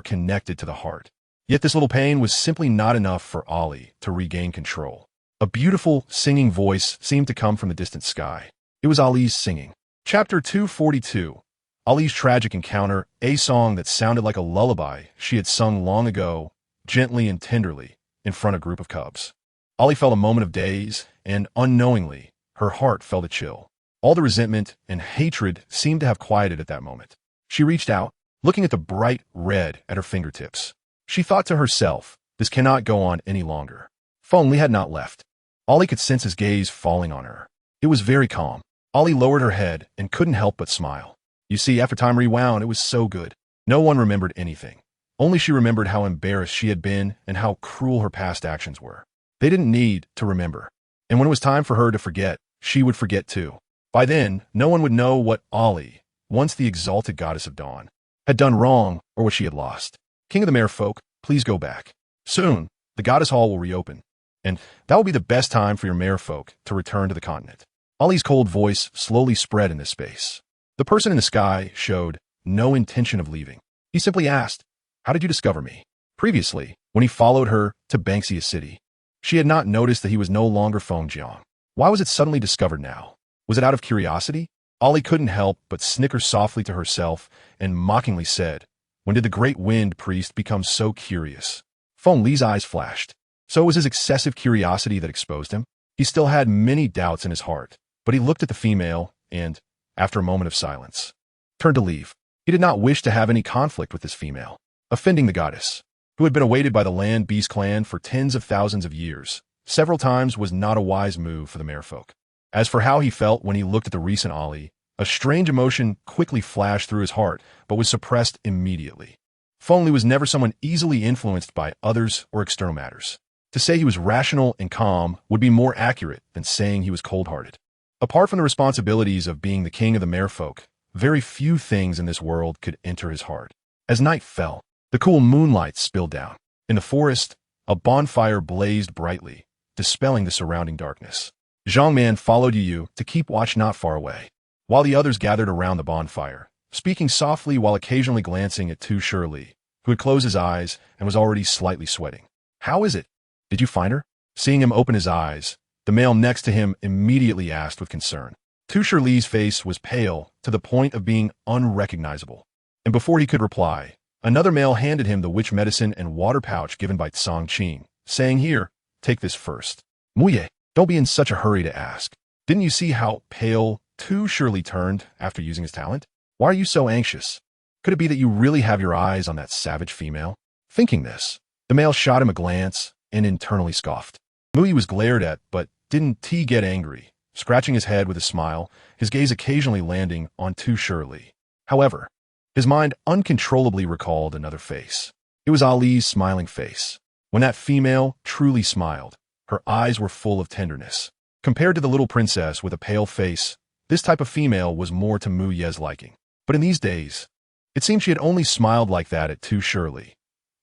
connected to the heart. Yet this little pain was simply not enough for Ali to regain control. A beautiful, singing voice seemed to come from the distant sky. It was Ali's singing. Chapter 242. Ali's tragic encounter, a song that sounded like a lullaby she had sung long ago, gently and tenderly, in front of a group of cubs. Ali felt a moment of daze, and unknowingly, her heart felt a chill. All the resentment and hatred seemed to have quieted at that moment. She reached out, looking at the bright red at her fingertips. She thought to herself, this cannot go on any longer. Fengli had not left. Ali could sense his gaze falling on her. It was very calm. Ali lowered her head and couldn't help but smile. You see, after time rewound, it was so good. No one remembered anything. Only she remembered how embarrassed she had been and how cruel her past actions were. They didn't need to remember. And when it was time for her to forget, she would forget too. By then, no one would know what Ali, once the exalted goddess of dawn, had done wrong or what she had lost. King of the Merfolk, please go back. Soon, the goddess hall will reopen, and that will be the best time for your Merfolk to return to the continent. Ali's cold voice slowly spread in this space. The person in the sky showed no intention of leaving. He simply asked, how did you discover me? Previously, when he followed her to Banksia City, she had not noticed that he was no longer Fengjiang. Why was it suddenly discovered now? Was it out of curiosity? Ali couldn't help but snicker softly to herself and mockingly said, when did the great wind priest become so curious? Fengli's eyes flashed. So it was his excessive curiosity that exposed him? He still had many doubts in his heart, but he looked at the female and, after a moment of silence, turned to leave. He did not wish to have any conflict with this female. Offending the goddess, who had been awaited by the Land Beast clan for tens of thousands of years, several times was not a wise move for the Merfolk. As for how he felt when he looked at the recent Ali, a strange emotion quickly flashed through his heart, but was suppressed immediately. Fengli was never someone easily influenced by others or external matters. To say he was rational and calm would be more accurate than saying he was cold-hearted. Apart from the responsibilities of being the king of the Merfolk, very few things in this world could enter his heart. As night fell, the cool moonlight spilled down. In the forest, a bonfire blazed brightly, dispelling the surrounding darkness. Zhang Man followed Yu to keep watch not far away, while the others gathered around the bonfire, speaking softly while occasionally glancing at Tu Shirli, who had closed his eyes and was already slightly sweating. How is it? Did you find her? Seeing him open his eyes, the male next to him immediately asked with concern. Tu Shirli's face was pale to the point of being unrecognizable, and before he could reply, another male handed him the witch medicine and water pouch given by Tsang Qing, saying, here, take this first. Muye, don't be in such a hurry to ask. Didn't you see how pale Tu Shirli turned after using his talent? Why are you so anxious? Could it be that you really have your eyes on that savage female? Thinking this, the male shot him a glance and internally scoffed. Muye was glared at, but didn't get angry, scratching his head with a smile, his gaze occasionally landing on Tu Shirli. However, his mind uncontrollably recalled another face. It was Ali's smiling face. When that female truly smiled, her eyes were full of tenderness. Compared to the little princess with a pale face, this type of female was more to Muye's liking. But in these days, it seemed she had only smiled like that at Tu Shirli.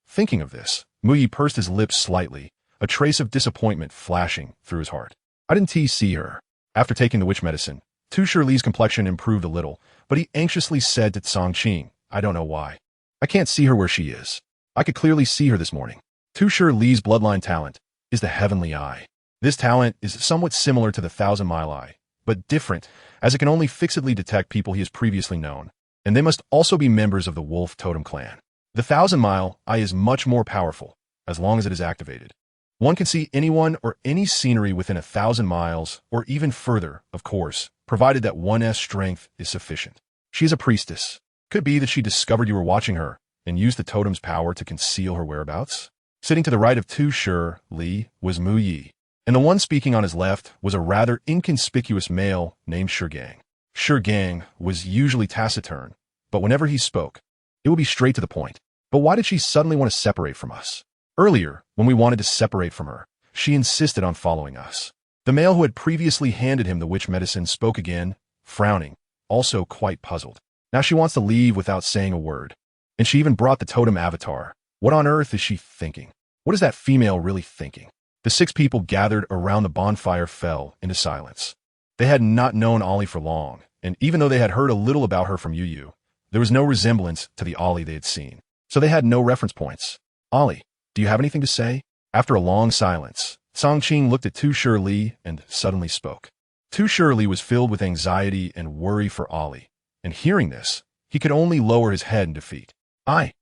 Thinking of this, Muye pursed his lips slightly, a trace of disappointment flashing through his heart. I didn't see her. After taking the witch medicine, Tu Shirli's complexion improved a little, but he anxiously said to Tsang Qing, I don't know why. I can't see her where she is. I could clearly see her this morning. Tu Shirli's bloodline talent is the heavenly eye. This talent is somewhat similar to the 1,000-mile eye, but different, as it can only fixedly detect people he has previously known, and they must also be members of the Wolf Totem clan. The 1,000-mile eye is much more powerful, as long as it is activated. One can see anyone or any scenery within 1,000 miles, or even further, of course, provided that one's strength is sufficient. She is a priestess. Could be that she discovered you were watching her and used the totem's power to conceal her whereabouts. Sitting to the right of Tu Shi Li was Mu Yi, and the one speaking on his left was a rather inconspicuous male named Shigang. Shigang was usually taciturn, but whenever he spoke, it would be straight to the point. But why did she suddenly want to separate from us? Earlier, when we wanted to separate from her, she insisted on following us. The male who had previously handed him the witch medicine spoke again, frowning, also quite puzzled. Now she wants to leave without saying a word. And she even brought the totem avatar. What on earth is she thinking? What is that female really thinking? The 6 people gathered around the bonfire fell into silence. They had not known Ollie for long, and even though they had heard a little about her from Yu, there was no resemblance to the Ollie they had seen. So they had no reference points. Ollie, do you have anything to say? After a long silence, Songqing looked at Tu Shi Li and suddenly spoke. Tu Shi Li was filled with anxiety and worry for Ollie, and hearing this, he could only lower his head in defeat. I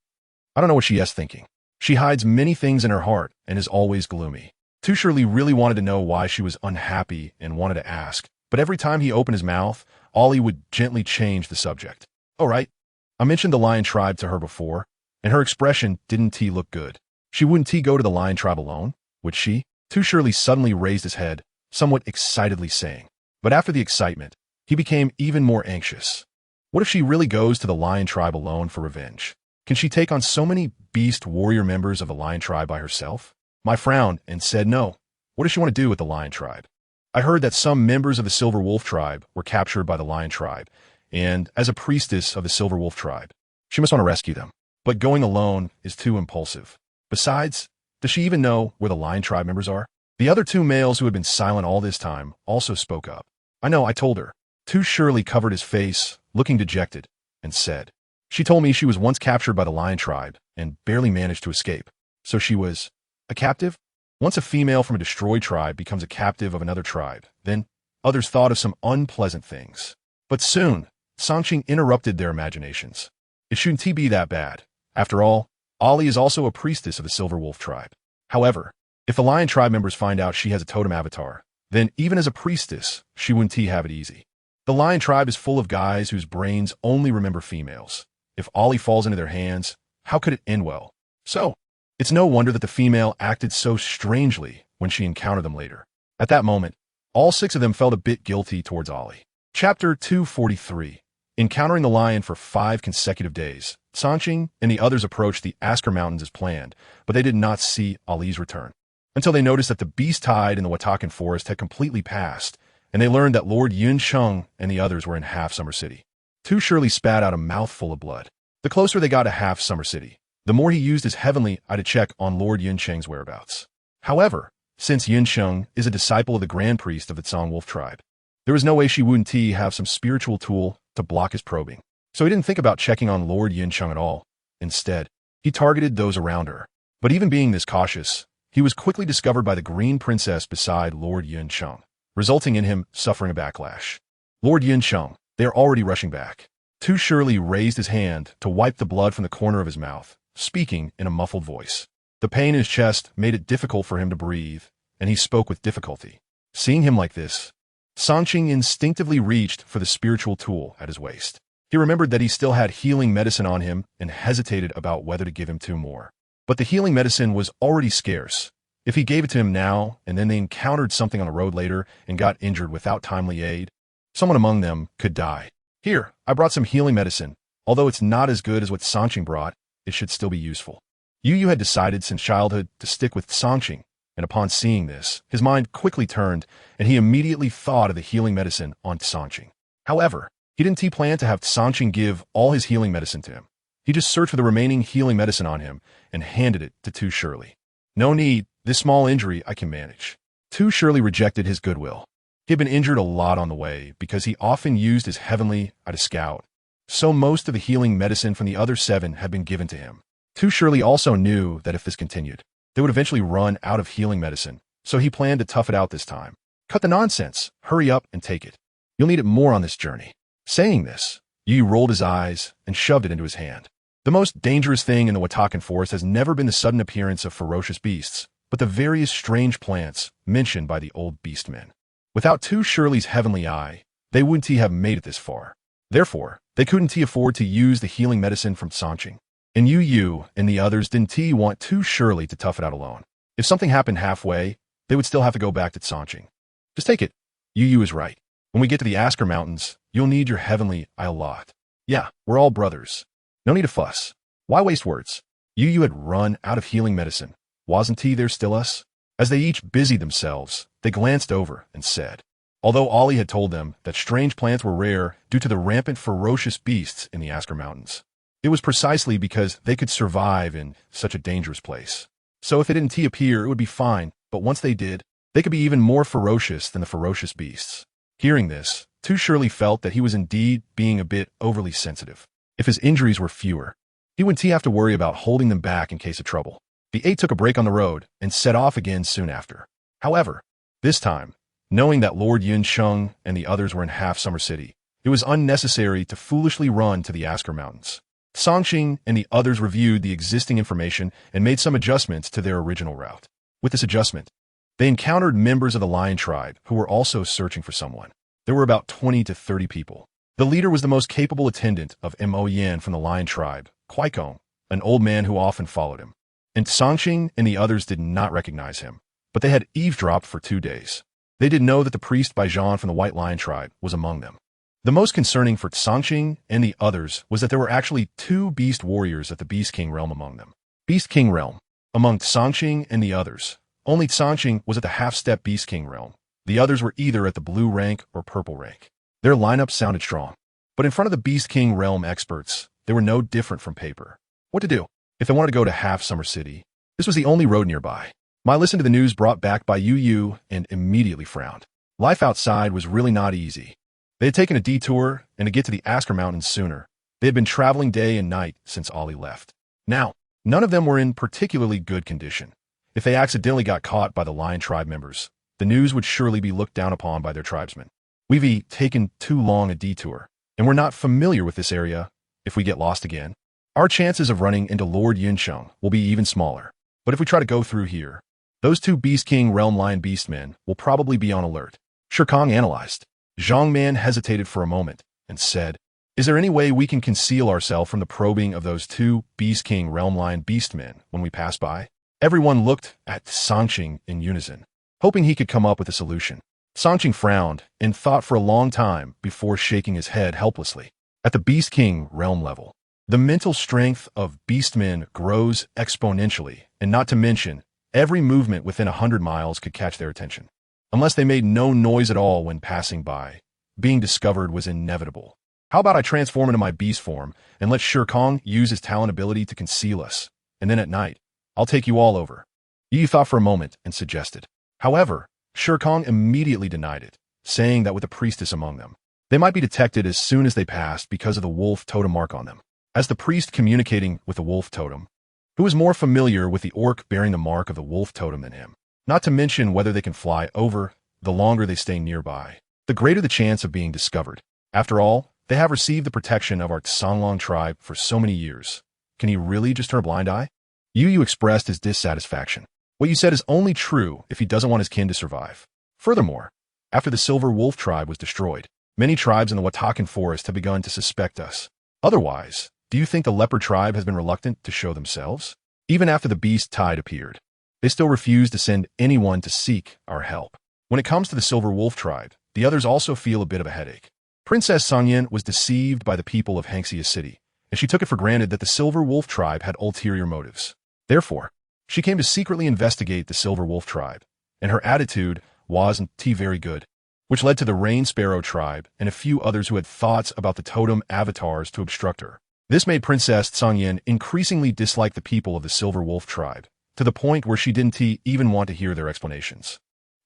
don't know what she is thinking. She hides many things in her heart and is always gloomy. Tu Shi Li really wanted to know why she was unhappy and wanted to ask, but every time he opened his mouth, Ollie would gently change the subject. All right, I mentioned the lion tribe to her before, and her expression didn't look good. She wouldn't go to the lion tribe alone, would she? Tu Shi Li suddenly raised his head, somewhat excitedly saying. But after the excitement, he became even more anxious. What if she really goes to the lion tribe alone for revenge? Can she take on so many beast warrior members of the lion tribe by herself? I frowned and said no. What does she want to do with the lion tribe? I heard that some members of the silver wolf tribe were captured by the lion tribe, and as a priestess of the silver wolf tribe, she must want to rescue them. But going alone is too impulsive. Besides, does she even know where the lion tribe members are? The other 2 males who had been silent all this time also spoke up. I know, I told her. Tu Shi Li covered his face, looking dejected, and said, she told me she was once captured by the lion tribe and barely managed to escape. So she was a captive? Once a female from a destroyed tribe becomes a captive of another tribe, then others thought of some unpleasant things. But soon, Songqing interrupted their imaginations. It shouldn't be that bad. After all, Ollie is also a priestess of the silver wolf tribe. However, if the lion tribe members find out she has a totem avatar, then even as a priestess, she wouldn't have it easy. The lion tribe is full of guys whose brains only remember females. If Ollie falls into their hands, how could it end well? So, it's no wonder that the female acted so strangely when she encountered them later. At that moment, all 6 of them felt a bit guilty towards Ollie. Chapter 243. Encountering the lion for 5 consecutive days, Songqing and the others approached the Asker Mountains as planned, but they did not see Ollie's return. Until they noticed that the beast tide in the Watakan Forest had completely passed, and they learned that Lord Yunsheng and the others were in Half-Summer City. Tu Shi Li spat out a mouthful of blood. The closer they got to Half-Summer City, the more he used his heavenly eye to check on Lord Yunsheng's whereabouts. However, since Yunsheng is a disciple of the Grand Priest of the Tsang Wolf tribe, there was no way she wouldn't have some spiritual tool to block his probing. So he didn't think about checking on Lord Yunsheng at all. Instead, he targeted those around her. But even being this cautious, he was quickly discovered by the Green Princess beside Lord Yunsheng, resulting in him suffering a backlash. Lord Yunsheng, they are already rushing back. Tu Shi Li raised his hand to wipe the blood from the corner of his mouth, speaking in a muffled voice. The pain in his chest made it difficult for him to breathe, and he spoke with difficulty. Seeing him like this, Songqing instinctively reached for the spiritual tool at his waist. He remembered that he still had healing medicine on him and hesitated about whether to give him 2 more. But the healing medicine was already scarce. If he gave it to him now, and then they encountered something on the road later and got injured without timely aid, someone among them could die. Here, I brought some healing medicine. Although it's not as good as what Songqing brought, it should still be useful. Yu had decided since childhood to stick with Songqing, and upon seeing this, his mind quickly turned, and he immediately thought of the healing medicine on Songqing. However, he didn't plan to have Songqing give all his healing medicine to him. He just searched for the remaining healing medicine on him and handed it to Tu Shi Li. No need, this small injury I can manage. Tu Shi Li rejected his goodwill. He had been injured a lot on the way because he often used his heavenly eye to scout, so most of the healing medicine from the other 7 had been given to him. Tu Shi Li also knew that if this continued, they would eventually run out of healing medicine, so he planned to tough it out this time. Cut the nonsense, hurry up and take it. You'll need it more on this journey. Saying this, Yu rolled his eyes and shoved it into his hand. The most dangerous thing in the Watakan Forest has never been the sudden appearance of ferocious beasts, but the various strange plants mentioned by the old beastmen. Without Tu Shirley's heavenly eye, they wouldn't have made it this far. Therefore, they couldn't afford to use the healing medicine from Sanqing. And Yu and the others didn't want Tu Shirley to tough it out alone. If something happened halfway, they would still have to go back to Sanqing. Just take it. Yu is right. When we get to the Asker Mountains, you'll need your heavenly eye a lot. Yeah, we're all brothers. No need to fuss. Why waste words? Yu had run out of healing medicine. Wasn't there still us? As they each busied themselves, they glanced over and said, although Ollie had told them that strange plants were rare due to the rampant ferocious beasts in the Asker Mountains, it was precisely because they could survive in such a dangerous place. So if it didn't appear, it would be fine, but once they did, they could be even more ferocious than the ferocious beasts. Hearing this, Tu Shirley felt that he was indeed being a bit overly sensitive. If his injuries were fewer, he wouldn't have to worry about holding them back in case of trouble. The eight took a break on the road and set off again soon after. However, this time, knowing that Lord Yunsheng and the others were in Half-Summer City, it was unnecessary to foolishly run to the Asker Mountains. Sanqing and the others reviewed the existing information and made some adjustments to their original route. With this adjustment, they encountered members of the Lion tribe who were also searching for someone. There were about 20 to 30 people. The leader was the most capable attendant of Mo Yan from the Lion tribe, Kwaikong, an old man who often followed him. And Sanqing and the others did not recognize him, but they had eavesdropped for 2 days. They did know that the priest Baijan from the White Lion tribe was among them. The most concerning for Sanqing and the others was that there were actually 2 beast warriors at the Beast King realm among them. Beast King realm. Among Sanqing and the others, only Sanqing was at the half-step Beast King realm. The others were either at the blue rank or purple rank. Their lineup sounded strong. But in front of the Beast King realm experts, they were no different from paper. What to do? If they wanted to go to Half-Summer City, this was the only road nearby. Mai listened to the news brought back by Yu and immediately frowned. Life outside was really not easy. They had taken a detour, and to get to the Asker Mountains sooner, they had been traveling day and night since Ollie left. Now, none of them were in particularly good condition. If they accidentally got caught by the Lion tribe members, the news would surely be looked down upon by their tribesmen. We've taken too long a detour, and we're not familiar with this area. If we get lost again, our chances of running into Lord Yunsheng will be even smaller. But if we try to go through here, those 2 Beast King Realm Lion Beastmen will probably be on alert. Shirkong analyzed. Zhang Man hesitated for a moment and said, is there any way we can conceal ourselves from the probing of those 2 Beast King Realm Lion Beastmen when we pass by? Everyone looked at Sanqing in unison, hoping he could come up with a solution. Sanqing frowned and thought for a long time before shaking his head helplessly. At the Beast King realm level, the mental strength of beastmen grows exponentially, and not to mention, every movement within 100 miles could catch their attention. Unless they made no noise at all when passing by, being discovered was inevitable. How about I transform into my beast form and let Shirkong use his talent ability to conceal us, and then at night, I'll take you all over. Yi thought for a moment and suggested. However, Shirkong immediately denied it, saying that with a priestess among them, they might be detected as soon as they passed because of the wolf totem mark on them. As the priest communicating with the wolf totem, who was more familiar with the orc bearing the mark of the wolf totem than him, not to mention whether they can fly over, the longer they stay nearby, the greater the chance of being discovered. After all, they have received the protection of our Songlong tribe for so many years. Can he really just turn a blind eye? Yu expressed his dissatisfaction. What you said is only true if he doesn't want his kin to survive. Furthermore, after the Silver Wolf tribe was destroyed, many tribes in the Watakan Forest have begun to suspect us. Otherwise, do you think the leopard tribe has been reluctant to show themselves? Even after the beast tide appeared, they still refuse to send anyone to seek our help. When it comes to the Silver Wolf tribe, the others also feel a bit of a headache. Princess Sangyan was deceived by the people of Hangxia City, and she took it for granted that the Silver Wolf tribe had ulterior motives. Therefore, she came to secretly investigate the Silver Wolf tribe, and her attitude wasn't very good, which led to the Rain Sparrow tribe and a few others who had thoughts about the totem avatars to obstruct her. This made Princess Sangyan increasingly dislike the people of the Silver Wolf tribe, to the point where she didn't even want to hear their explanations.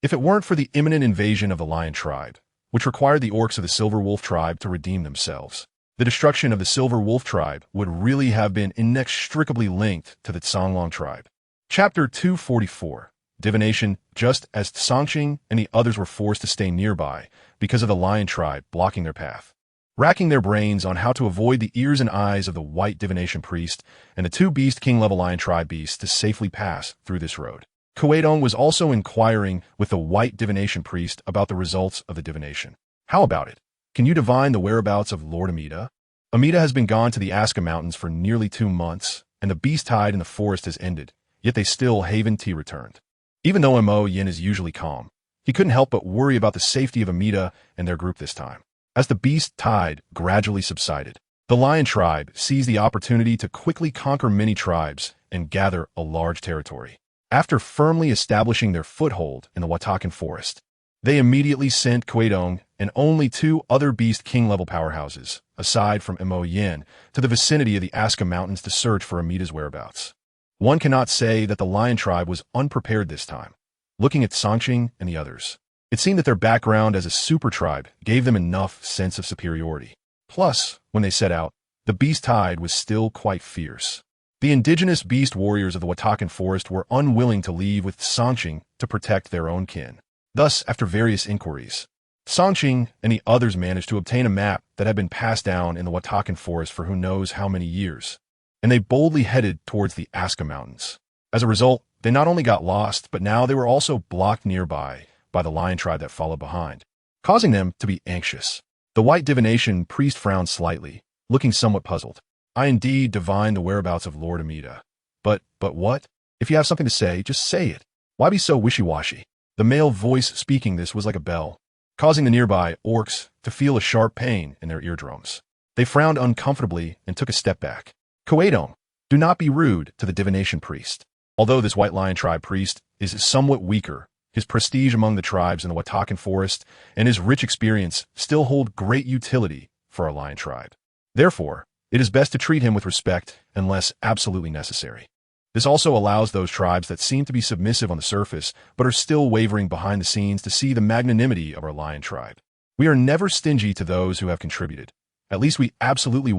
If it weren't for the imminent invasion of the Lion tribe, which required the orcs of the Silver Wolf tribe to redeem themselves, the destruction of the Silver Wolf tribe would really have been inextricably linked to the Songlong tribe. Chapter 244. Divination. Just as Sanqing and the others were forced to stay nearby because of the Lion tribe blocking their path, racking their brains on how to avoid the ears and eyes of the white divination priest and the 2 Beast King level Lion tribe beasts to safely pass through this road. Kuwaitong was also inquiring with the white divination priest about the results of the divination. How about it? Can you divine the whereabouts of Lord Amida? Amida has been gone to the Aska Mountains for nearly 2 months, and the beast tide in the forest has ended, yet they still haven't returned. Even though Mo Yin is usually calm, he couldn't help but worry about the safety of Amida and their group this time. As the beast tide gradually subsided, the lion tribe seized the opportunity to quickly conquer many tribes and gather a large territory. After firmly establishing their foothold in the Watakan Forest, they immediately sent Kuwaitong and only 2 other beast king-level powerhouses, aside from Mo Yin, to the vicinity of the Aska Mountains to search for Amida's whereabouts. One cannot say that the lion tribe was unprepared this time. Looking at Songqing and the others, it seemed that their background as a super tribe gave them enough sense of superiority. Plus, when they set out, the beast tide was still quite fierce. The indigenous beast warriors of the Watakan Forest were unwilling to leave with Songqing to protect their own kin. Thus, after various inquiries, Songqing and the others managed to obtain a map that had been passed down in the Watakan Forest for who knows how many years, and they boldly headed towards the Aska Mountains. As a result, they not only got lost, but now they were also blocked nearby by the lion tribe that followed behind, causing them to be anxious. The white divination priest frowned slightly, looking somewhat puzzled. I indeed divine the whereabouts of Lord Amida. But what? If you have something to say, just say it. Why be so wishy-washy? The male voice speaking this was like a bell, causing the nearby orcs to feel a sharp pain in their eardrums. They frowned uncomfortably and took a step back. Kuwaitong, do not be rude to the divination priest. Although this white lion tribe priest is somewhat weaker, his prestige among the tribes in the Watakan Forest and his rich experience still hold great utility for our lion tribe. Therefore, it is best to treat him with respect unless absolutely necessary. This also allows those tribes that seem to be submissive on the surface but are still wavering behind the scenes to see the magnanimity of our lion tribe. We are never stingy to those who have contributed. At least we absolutely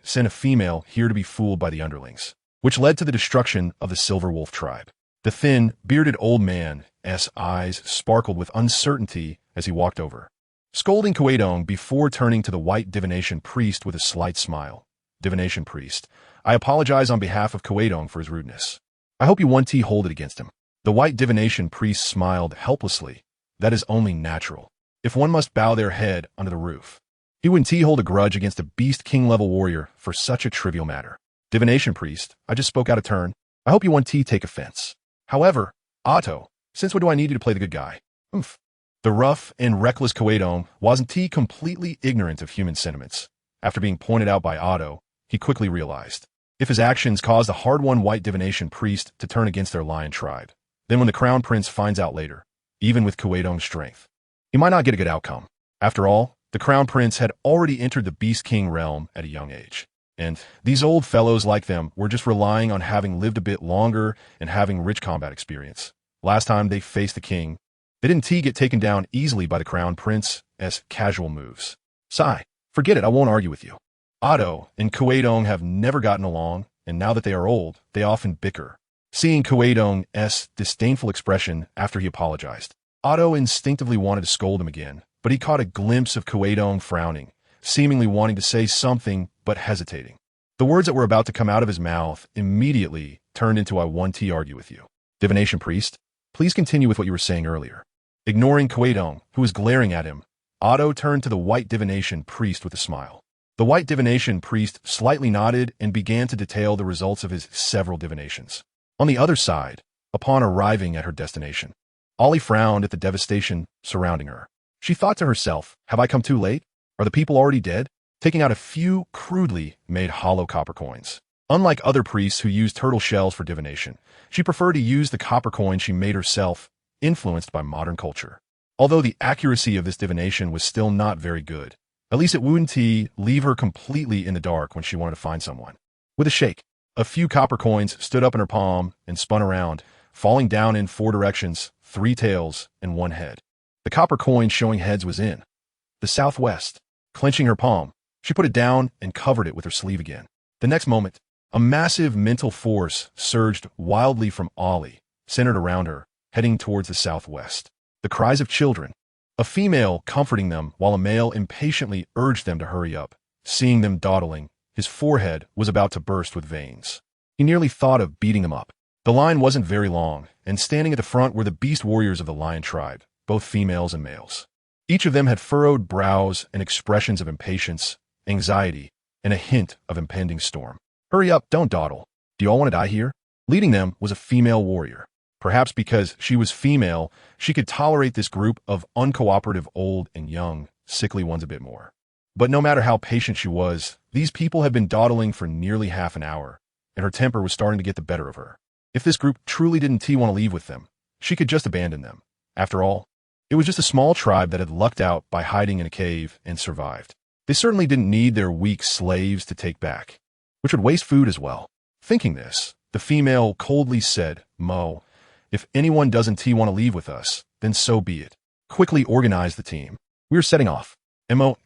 sent a female here to be fooled by the underlings, which led to the destruction of the Silver Wolf tribe. The thin, bearded old man's eyes sparkled with uncertainty as he walked over, scolding Kuwaitong before turning to the white divination priest with a slight smile. Divination priest, I apologize on behalf of Kuwaitong for his rudeness. I hope you hold it against him. The white divination priest smiled helplessly. That is only natural. If one must bow their head under the roof, he wouldn't hold a grudge against a beast king-level warrior for such a trivial matter. Divination priest, I just spoke out of turn. I hope you take offense. However, Otto, since when do I need you to play the good guy? Oomph. The rough and reckless Kuwaitong wasn't completely ignorant of human sentiments. After being pointed out by Otto, he quickly realized, if his actions caused the hard-won white divination priest to turn against their lion tribe, then when the crown prince finds out later, even with Kuwaitong's strength, he might not get a good outcome. After all, the crown prince had already entered the beast king realm at a young age, and these old fellows like them were just relying on having lived a bit longer and having rich combat experience. Last time they faced the king, they didn't get taken down easily by the crown prince as casual moves. Sigh, forget it, I won't argue with you. Otto and Kuwaitong have never gotten along, and now that they are old, they often bicker. Seeing Kuwaitong's disdainful expression after he apologized, Otto instinctively wanted to scold him again, but he caught a glimpse of Kuwaitong frowning, seemingly wanting to say something but hesitating. The words that were about to come out of his mouth immediately turned into I want to argue with you. Divination priest, please continue with what you were saying earlier. Ignoring Kuwaitong, who was glaring at him, Otto turned to the white divination priest with a smile. The white divination priest slightly nodded and began to detail the results of his several divinations. On the other side, upon arriving at her destination, Ollie frowned at the devastation surrounding her. She thought to herself, have I come too late? Are the people already dead? Taking out a few crudely made hollow copper coins. Unlike other priests who used turtle shells for divination, she preferred to use the copper coin she made herself, influenced by modern culture. Although the accuracy of this divination was still not very good, at least it wouldn't leave her completely in the dark when she wanted to find someone. With a shake, a few copper coins stood up in her palm and spun around, falling down in 4 directions, 3 tails, and 1 head. The copper coin showing heads was in the southwest. Clenching her palm, she put it down and covered it with her sleeve again. The next moment, a massive mental force surged wildly from Ollie, centered around her, heading towards the southwest. The cries of children, a female comforting them while a male impatiently urged them to hurry up. Seeing them dawdling, his forehead was about to burst with veins. He nearly thought of beating them up. The line wasn't very long, and standing at the front were the beast warriors of the lion tribe, both females and males. Each of them had furrowed brows and expressions of impatience, anxiety, and a hint of impending storm. "Hurry up, don't dawdle. Do you all want to die here?" Leading them was a female warrior. Perhaps because she was female, she could tolerate this group of uncooperative old and young, sickly ones a bit more. But no matter how patient she was, these people had been dawdling for nearly half an hour, and her temper was starting to get the better of her. If this group truly didn't want to leave with them, she could just abandon them. After all, it was just a small tribe that had lucked out by hiding in a cave and survived. They certainly didn't need their weak slaves to take back, which would waste food as well. Thinking this, the female coldly said, "Mo, if anyone doesn't want to leave with us, then so be it. Quickly organize the team. We are setting off." Mo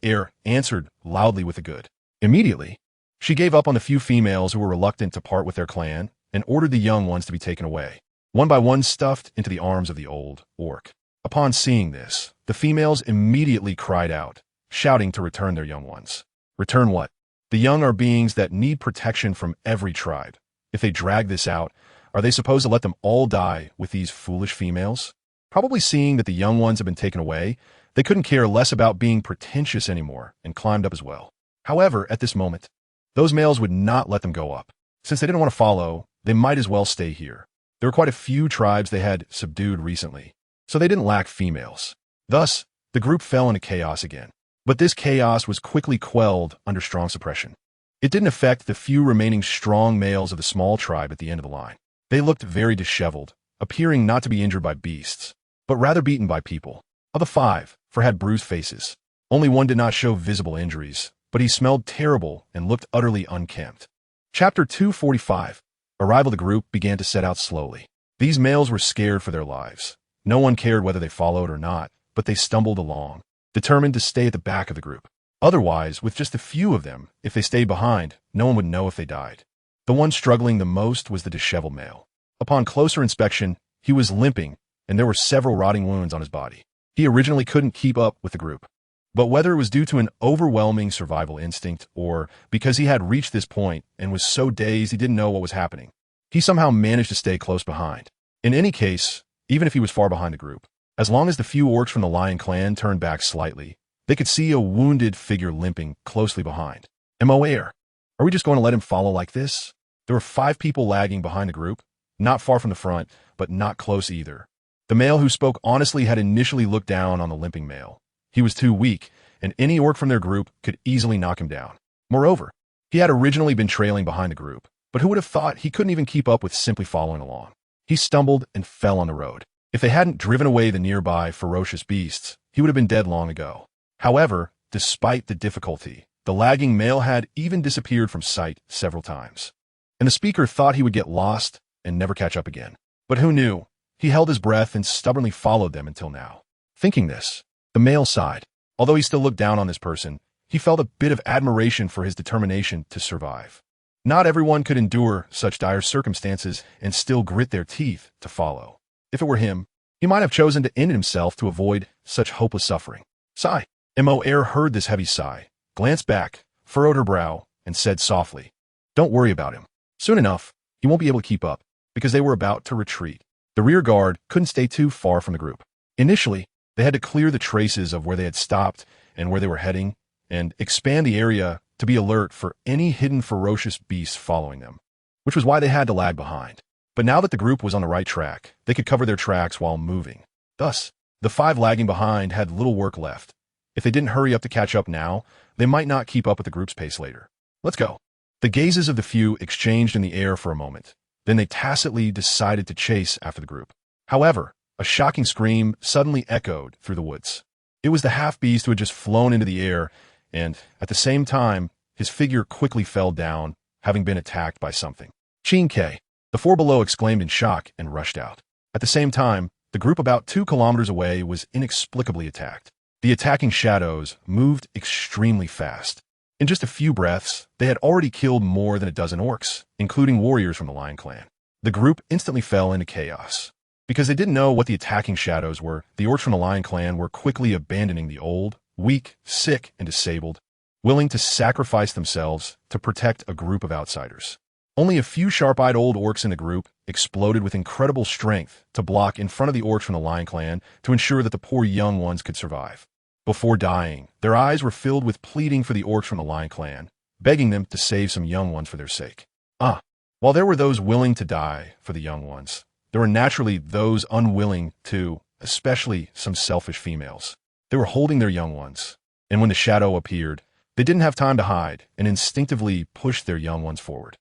answered loudly with a good. Immediately, she gave up on the few females who were reluctant to part with their clan and ordered the young ones to be taken away, one by one stuffed into the arms of the old orc. Upon seeing this, the females immediately cried out, shouting to return their young ones. Return what? The young are beings that need protection from every tribe. If they drag this out, are they supposed to let them all die with these foolish females? Probably seeing that the young ones have been taken away, they couldn't care less about being pretentious anymore and climbed up as well. However, at this moment, those males would not let them go up. Since they didn't want to follow, they might as well stay here. There were quite a few tribes they had subdued recently, so they didn't lack females. Thus, the group fell into chaos again. But this chaos was quickly quelled under strong suppression. It didn't affect the few remaining strong males of the small tribe at the end of the line. They looked very disheveled, appearing not to be injured by beasts, but rather beaten by people. Of the 5, 4 had bruised faces. Only one did not show visible injuries, but he smelled terrible and looked utterly unkempt. Chapter 245. Arrival. The group began to set out slowly. These males were scared for their lives. No one cared whether they followed or not, but they stumbled along, determined to stay at the back of the group. Otherwise, with just a few of them, if they stayed behind, no one would know if they died. The one struggling the most was the disheveled male. Upon closer inspection, he was limping, and there were several rotting wounds on his body. He originally couldn't keep up with the group. But whether it was due to an overwhelming survival instinct or because he had reached this point and was so dazed he didn't know what was happening, he somehow managed to stay close behind. In any case, even if he was far behind the group, as long as the few orcs from the lion clan turned back slightly, they could see a wounded figure limping closely behind. Are we just going to let him follow like this? There were 5 people lagging behind the group, not far from the front, but not close either. The male who spoke honestly had initially looked down on the limping male. He was too weak, and any orc from their group could easily knock him down. Moreover, he had originally been trailing behind the group, but who would have thought he couldn't even keep up with simply following along? He stumbled and fell on the road. If they hadn't driven away the nearby ferocious beasts, he would have been dead long ago. However, despite the difficulty, the lagging male had even disappeared from sight several times, and the speaker thought he would get lost and never catch up again. But who knew? He held his breath and stubbornly followed them until now. Thinking this, the male sighed. Although he still looked down on this person, he felt a bit of admiration for his determination to survive. Not everyone could endure such dire circumstances and still grit their teeth to follow. If it were him, he might have chosen to end himself to avoid such hopeless suffering. Sigh. Mo heard this heavy sigh, glanced back, furrowed her brow, and said softly, "Don't worry about him. Soon enough, he won't be able to keep up," because they were about to retreat. The rear guard couldn't stay too far from the group. Initially, they had to clear the traces of where they had stopped and where they were heading, and expand the area to be alert for any hidden ferocious beasts following them, which was why they had to lag behind. But now that the group was on the right track, they could cover their tracks while moving. Thus, the 5 lagging behind had little work left. If they didn't hurry up to catch up now, they might not keep up with the group's pace later. Let's go. The gazes of the few exchanged in the air for a moment. Then they tacitly decided to chase after the group. However, a shocking scream suddenly echoed through the woods. It was the half-beast who had just flown into the air, and, at the same time, his figure quickly fell down, having been attacked by something. "Chinke!" The 4 below exclaimed in shock and rushed out. At the same time, the group about 2 kilometers away was inexplicably attacked. The attacking shadows moved extremely fast. In just a few breaths, they had already killed more than a dozen orcs, including warriors from the Lion Clan. The group instantly fell into chaos. Because they didn't know what the attacking shadows were, the orcs from the Lion Clan were quickly abandoning the old, weak, sick, and disabled, willing to sacrifice themselves to protect a group of outsiders. Only a few sharp-eyed old orcs in the group exploded with incredible strength to block in front of the orcs from the Lion Clan to ensure that the poor young ones could survive. Before dying, their eyes were filled with pleading for the orcs from the Lion Clan, begging them to save some young ones for their sake. While there were those willing to die for the young ones, there were naturally those unwilling to, especially some selfish females. They were holding their young ones, and when the shadow appeared, they didn't have time to hide and instinctively pushed their young ones forward.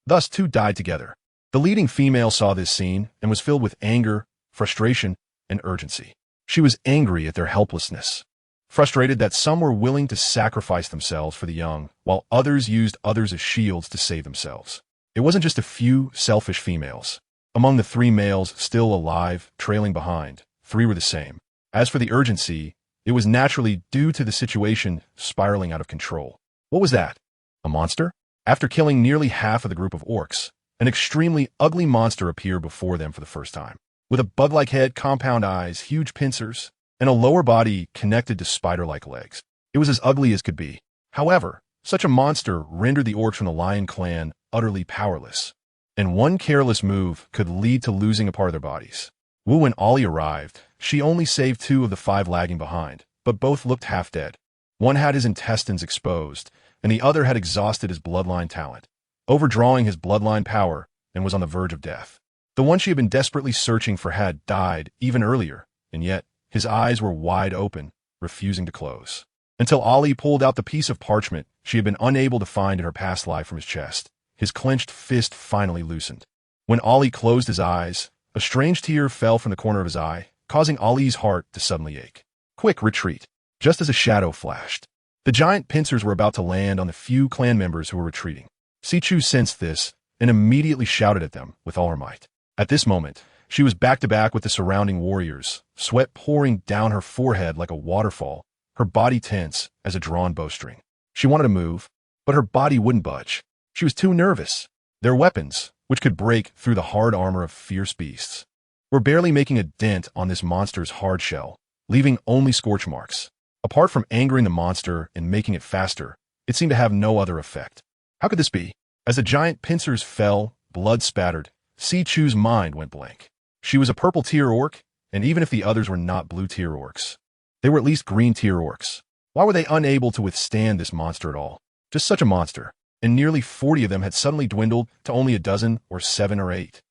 Thus, two died together. The leading female saw this scene and was filled with anger, frustration, and urgency. She was angry at their helplessness, frustrated that some were willing to sacrifice themselves for the young, while others used others as shields to save themselves. It wasn't just a few selfish females. Among the three males still alive, trailing behind, three were the same. As for the urgency, it was naturally due to the situation spiraling out of control. What was that? A monster? After killing nearly half of the group of orcs, an extremely ugly monster appeared before them for the first time. With a bug-like head, compound eyes, huge pincers, and a lower body connected to spider-like legs. It was as ugly as could be. However, such a monster rendered the orcs from the Lion Clan utterly powerless, and one careless move could lead to losing a part of their bodies. When Ollie arrived, she only saved 2 of the 5 lagging behind, but both looked half dead. One had his intestines exposed, and the other had exhausted his bloodline talent, overdrawing his bloodline power, and was on the verge of death. The one she had been desperately searching for had died even earlier, and yet his eyes were wide open, refusing to close. Until Ollie pulled out the piece of parchment she had been unable to find in her past life from his chest, his clenched fist finally loosened. When Ollie closed his eyes, a strange tear fell from the corner of his eye, causing Ollie's heart to suddenly ache. Quick retreat, just as a shadow flashed. The giant pincers were about to land on the few clan members who were retreating. Sichu sensed this and immediately shouted at them with all her might. At this moment, she was back to back with the surrounding warriors, sweat pouring down her forehead like a waterfall, her body tense as a drawn bowstring. She wanted to move, but her body wouldn't budge. She was too nervous. Their weapons, which could break through the hard armor of fierce beasts, were barely making a dent on this monster's hard shell, leaving only scorch marks. Apart from angering the monster and making it faster, it seemed to have no other effect. How could this be? As the giant pincers fell, blood spattered, Sichu's mind went blank. She was a purple tier orc, and even if the others were not blue tier orcs, they were at least green tier orcs. Why were they unable to withstand this monster at all? Just such a monster, and nearly 40 of them had suddenly dwindled to only a dozen or 7 or 8.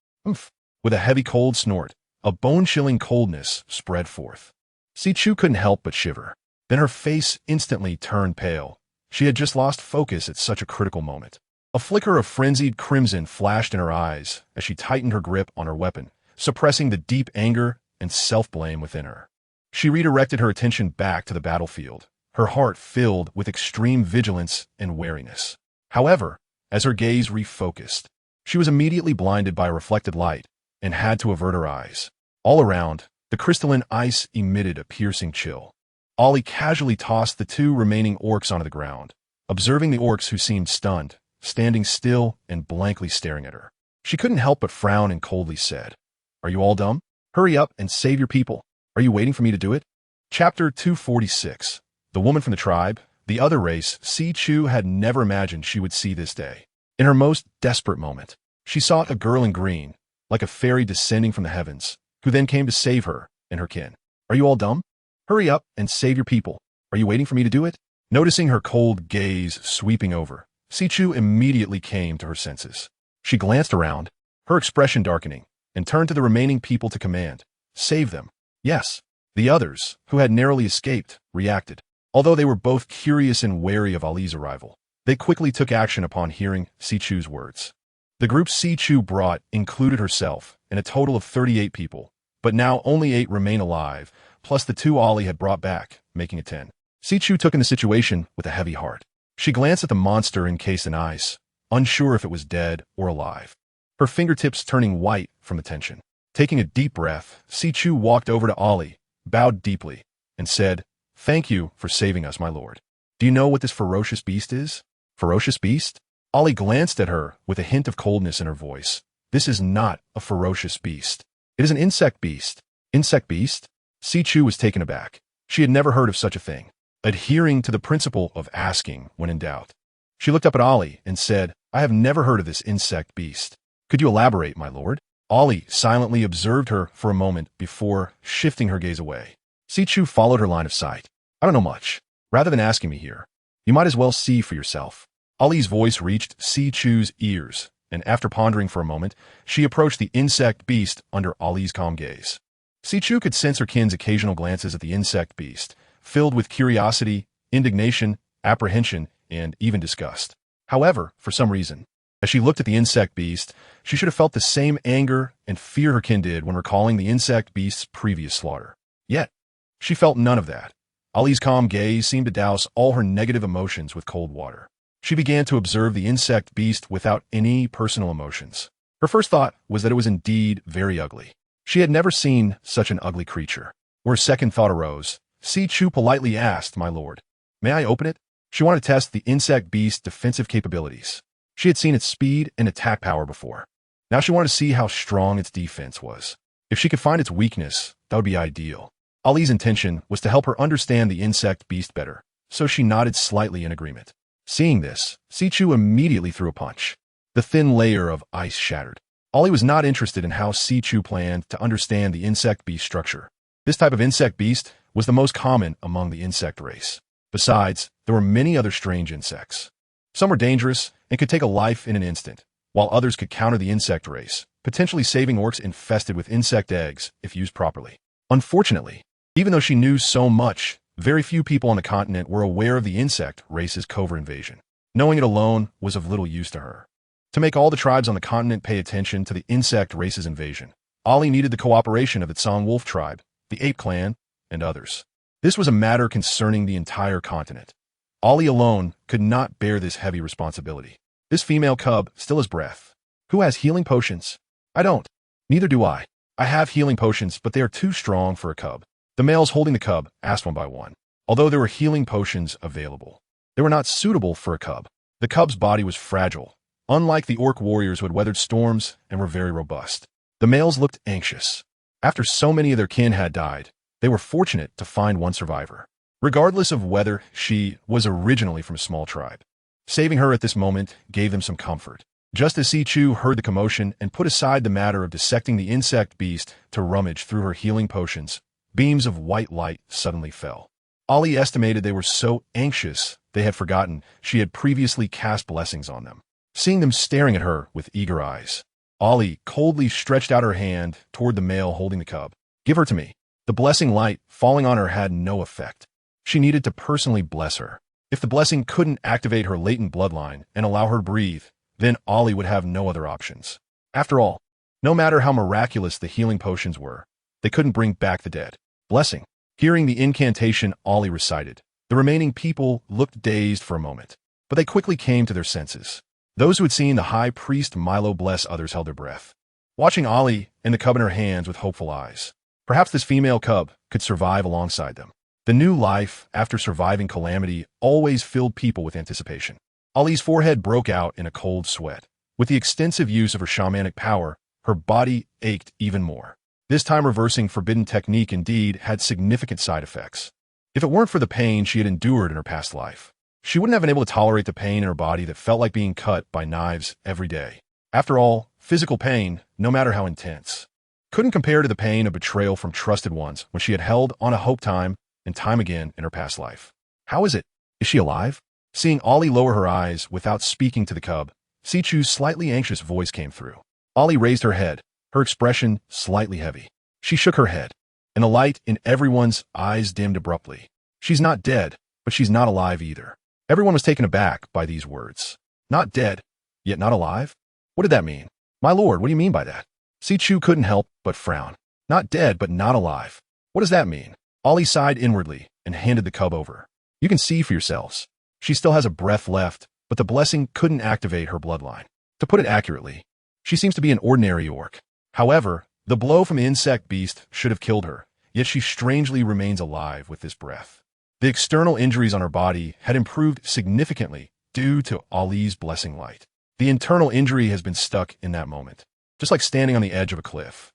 With a heavy cold snort, a bone-chilling coldness spread forth. Sichu couldn't help but shiver. Then her face instantly turned pale. She had just lost focus at such a critical moment. A flicker of frenzied crimson flashed in her eyes as she tightened her grip on her weapon, suppressing the deep anger and self-blame within her. She redirected her attention back to the battlefield, her heart filled with extreme vigilance and wariness. However, as her gaze refocused, she was immediately blinded by a reflected light and had to avert her eyes. All around, the crystalline ice emitted a piercing chill. Ollie casually tossed the 2 remaining orcs onto the ground, observing the orcs who seemed stunned, standing still and blankly staring at her. She couldn't help but frown and coldly said, "Are you all dumb? Hurry up and save your people. Are you waiting for me to do it?" Chapter 246. The woman from the tribe, the other race, Sichu had never imagined she would see this day. In her most desperate moment, she saw a girl in green, like a fairy descending from the heavens, who then came to save her and her kin. "Are you all dumb? Hurry up and save your people. Are you waiting for me to do it?" Noticing her cold gaze sweeping over, Sichu immediately came to her senses. She glanced around, her expression darkening, and turned to the remaining people to command, "Save them." Yes, the others, who had narrowly escaped, reacted. Although they were both curious and wary of Ali's arrival, they quickly took action upon hearing Sichu's words. The group Sichu brought included herself and a total of 38 people, but now only 8 remain alive, plus the 2 Ollie had brought back, making it 10. Sichu took in the situation with a heavy heart. She glanced at the monster encased in ice, unsure if it was dead or alive, her fingertips turning white from the tension. Taking a deep breath, Sichu walked over to Ollie, bowed deeply, and said, "Thank you for saving us, my lord. Do you know what this ferocious beast is?" "Ferocious beast?" Ollie glanced at her with a hint of coldness in her voice. "This is not a ferocious beast. It is an insect beast." "Insect beast?" Sichu was taken aback. She had never heard of such a thing, adhering to the principle of asking when in doubt. She looked up at Ollie and said, "I have never heard of this insect beast. Could you elaborate, my lord? Ollie silently observed her for a moment before shifting her gaze away. Si-Chu followed her line of sight. I don't know much. Rather than asking me here, you might as well see for yourself. Ollie's voice reached Si-Chu's ears, and after pondering for a moment, she approached the insect beast under Ollie's calm gaze. Si-Chu could sense her kin's occasional glances at the insect beast, filled with curiosity, indignation, apprehension, and even disgust. However, for some reason, as she looked at the insect beast, she should have felt the same anger and fear her kin did when recalling the insect beast's previous slaughter. Yet, she felt none of that. Ollie's calm gaze seemed to douse all her negative emotions with cold water. She began to observe the insect beast without any personal emotions. Her first thought was that it was indeed very ugly. She had never seen such an ugly creature. Where a second thought arose, Si-Chu politely asked, my lord, may I open it? She wanted to test the insect beast's defensive capabilities. She had seen its speed and attack power before. Now she wanted to see how strong its defense was. If she could find its weakness, that would be ideal. Ollie's intention was to help her understand the insect beast better, so she nodded slightly in agreement. Seeing this, Si-Chu immediately threw a punch. The thin layer of ice shattered. Ollie was not interested in how Si-Chu planned to understand the insect beast structure. This type of insect beast was the most common among the insect race. Besides, there were many other strange insects. Some were dangerous and could take a life in an instant, while others could counter the insect race, potentially saving orcs infested with insect eggs if used properly. Unfortunately, even though she knew so much, very few people on the continent were aware of the insect race's covert invasion. Knowing it alone was of little use to her. To make all the tribes on the continent pay attention to the insect race's invasion, Ollie needed the cooperation of the Tsang Wolf tribe, the Ape Clan, and others. This was a matter concerning the entire continent. Ollie alone could not bear this heavy responsibility. This female cub still has breath. Who has healing potions? I don't. Neither do I. I have healing potions, but they are too strong for a cub. The males holding the cub asked one by one. Although there were healing potions available, they were not suitable for a cub. The cub's body was fragile, unlike the orc warriors who had weathered storms and were very robust. The males looked anxious. After so many of their kin had died, they were fortunate to find one survivor. Regardless of whether she was originally from a small tribe, saving her at this moment gave them some comfort. Just as Si-Chu heard the commotion and put aside the matter of dissecting the insect beast to rummage through her healing potions, beams of white light suddenly fell. Ollie estimated they were so anxious they had forgotten she had previously cast blessings on them. Seeing them staring at her with eager eyes, Ollie coldly stretched out her hand toward the male holding the cub. Give her to me. The blessing light falling on her had no effect. She needed to personally bless her. If the blessing couldn't activate her latent bloodline and allow her to breathe, then Ollie would have no other options. After all, no matter how miraculous the healing potions were, they couldn't bring back the dead. Blessing. Hearing the incantation Ollie recited, the remaining people looked dazed for a moment, but they quickly came to their senses. Those who had seen the high priest Milo bless others held their breath, watching Ollie and the cub in her hands with hopeful eyes. Perhaps this female cub could survive alongside them. The new life, after surviving calamity, always filled people with anticipation. Ollie's forehead broke out in a cold sweat. With the extensive use of her shamanic power, her body ached even more. This time reversing forbidden technique indeed had significant side effects. If it weren't for the pain she had endured in her past life, she wouldn't have been able to tolerate the pain in her body that felt like being cut by knives every day. After all, physical pain, no matter how intense, couldn't compare to the pain of betrayal from trusted ones when she had held on a hope time and time again in her past life. How is it? Is she alive? Seeing Ollie lower her eyes without speaking to the cub, Si-Chu's slightly anxious voice came through. Ollie raised her head, her expression slightly heavy. She shook her head, and the light in everyone's eyes dimmed abruptly. She's not dead, but she's not alive either. Everyone was taken aback by these words. Not dead, yet not alive? What did that mean? My lord, what do you mean by that? Si-Chu couldn't help but frown. Not dead, but not alive. What does that mean? Ollie sighed inwardly and handed the cub over. You can see for yourselves. She still has a breath left, but the blessing couldn't activate her bloodline. To put it accurately, she seems to be an ordinary orc. However, the blow from the insect beast should have killed her, yet she strangely remains alive with this breath. The external injuries on her body had improved significantly due to Ollie's blessing light. The internal injury has been stuck in that moment, just like standing on the edge of a cliff.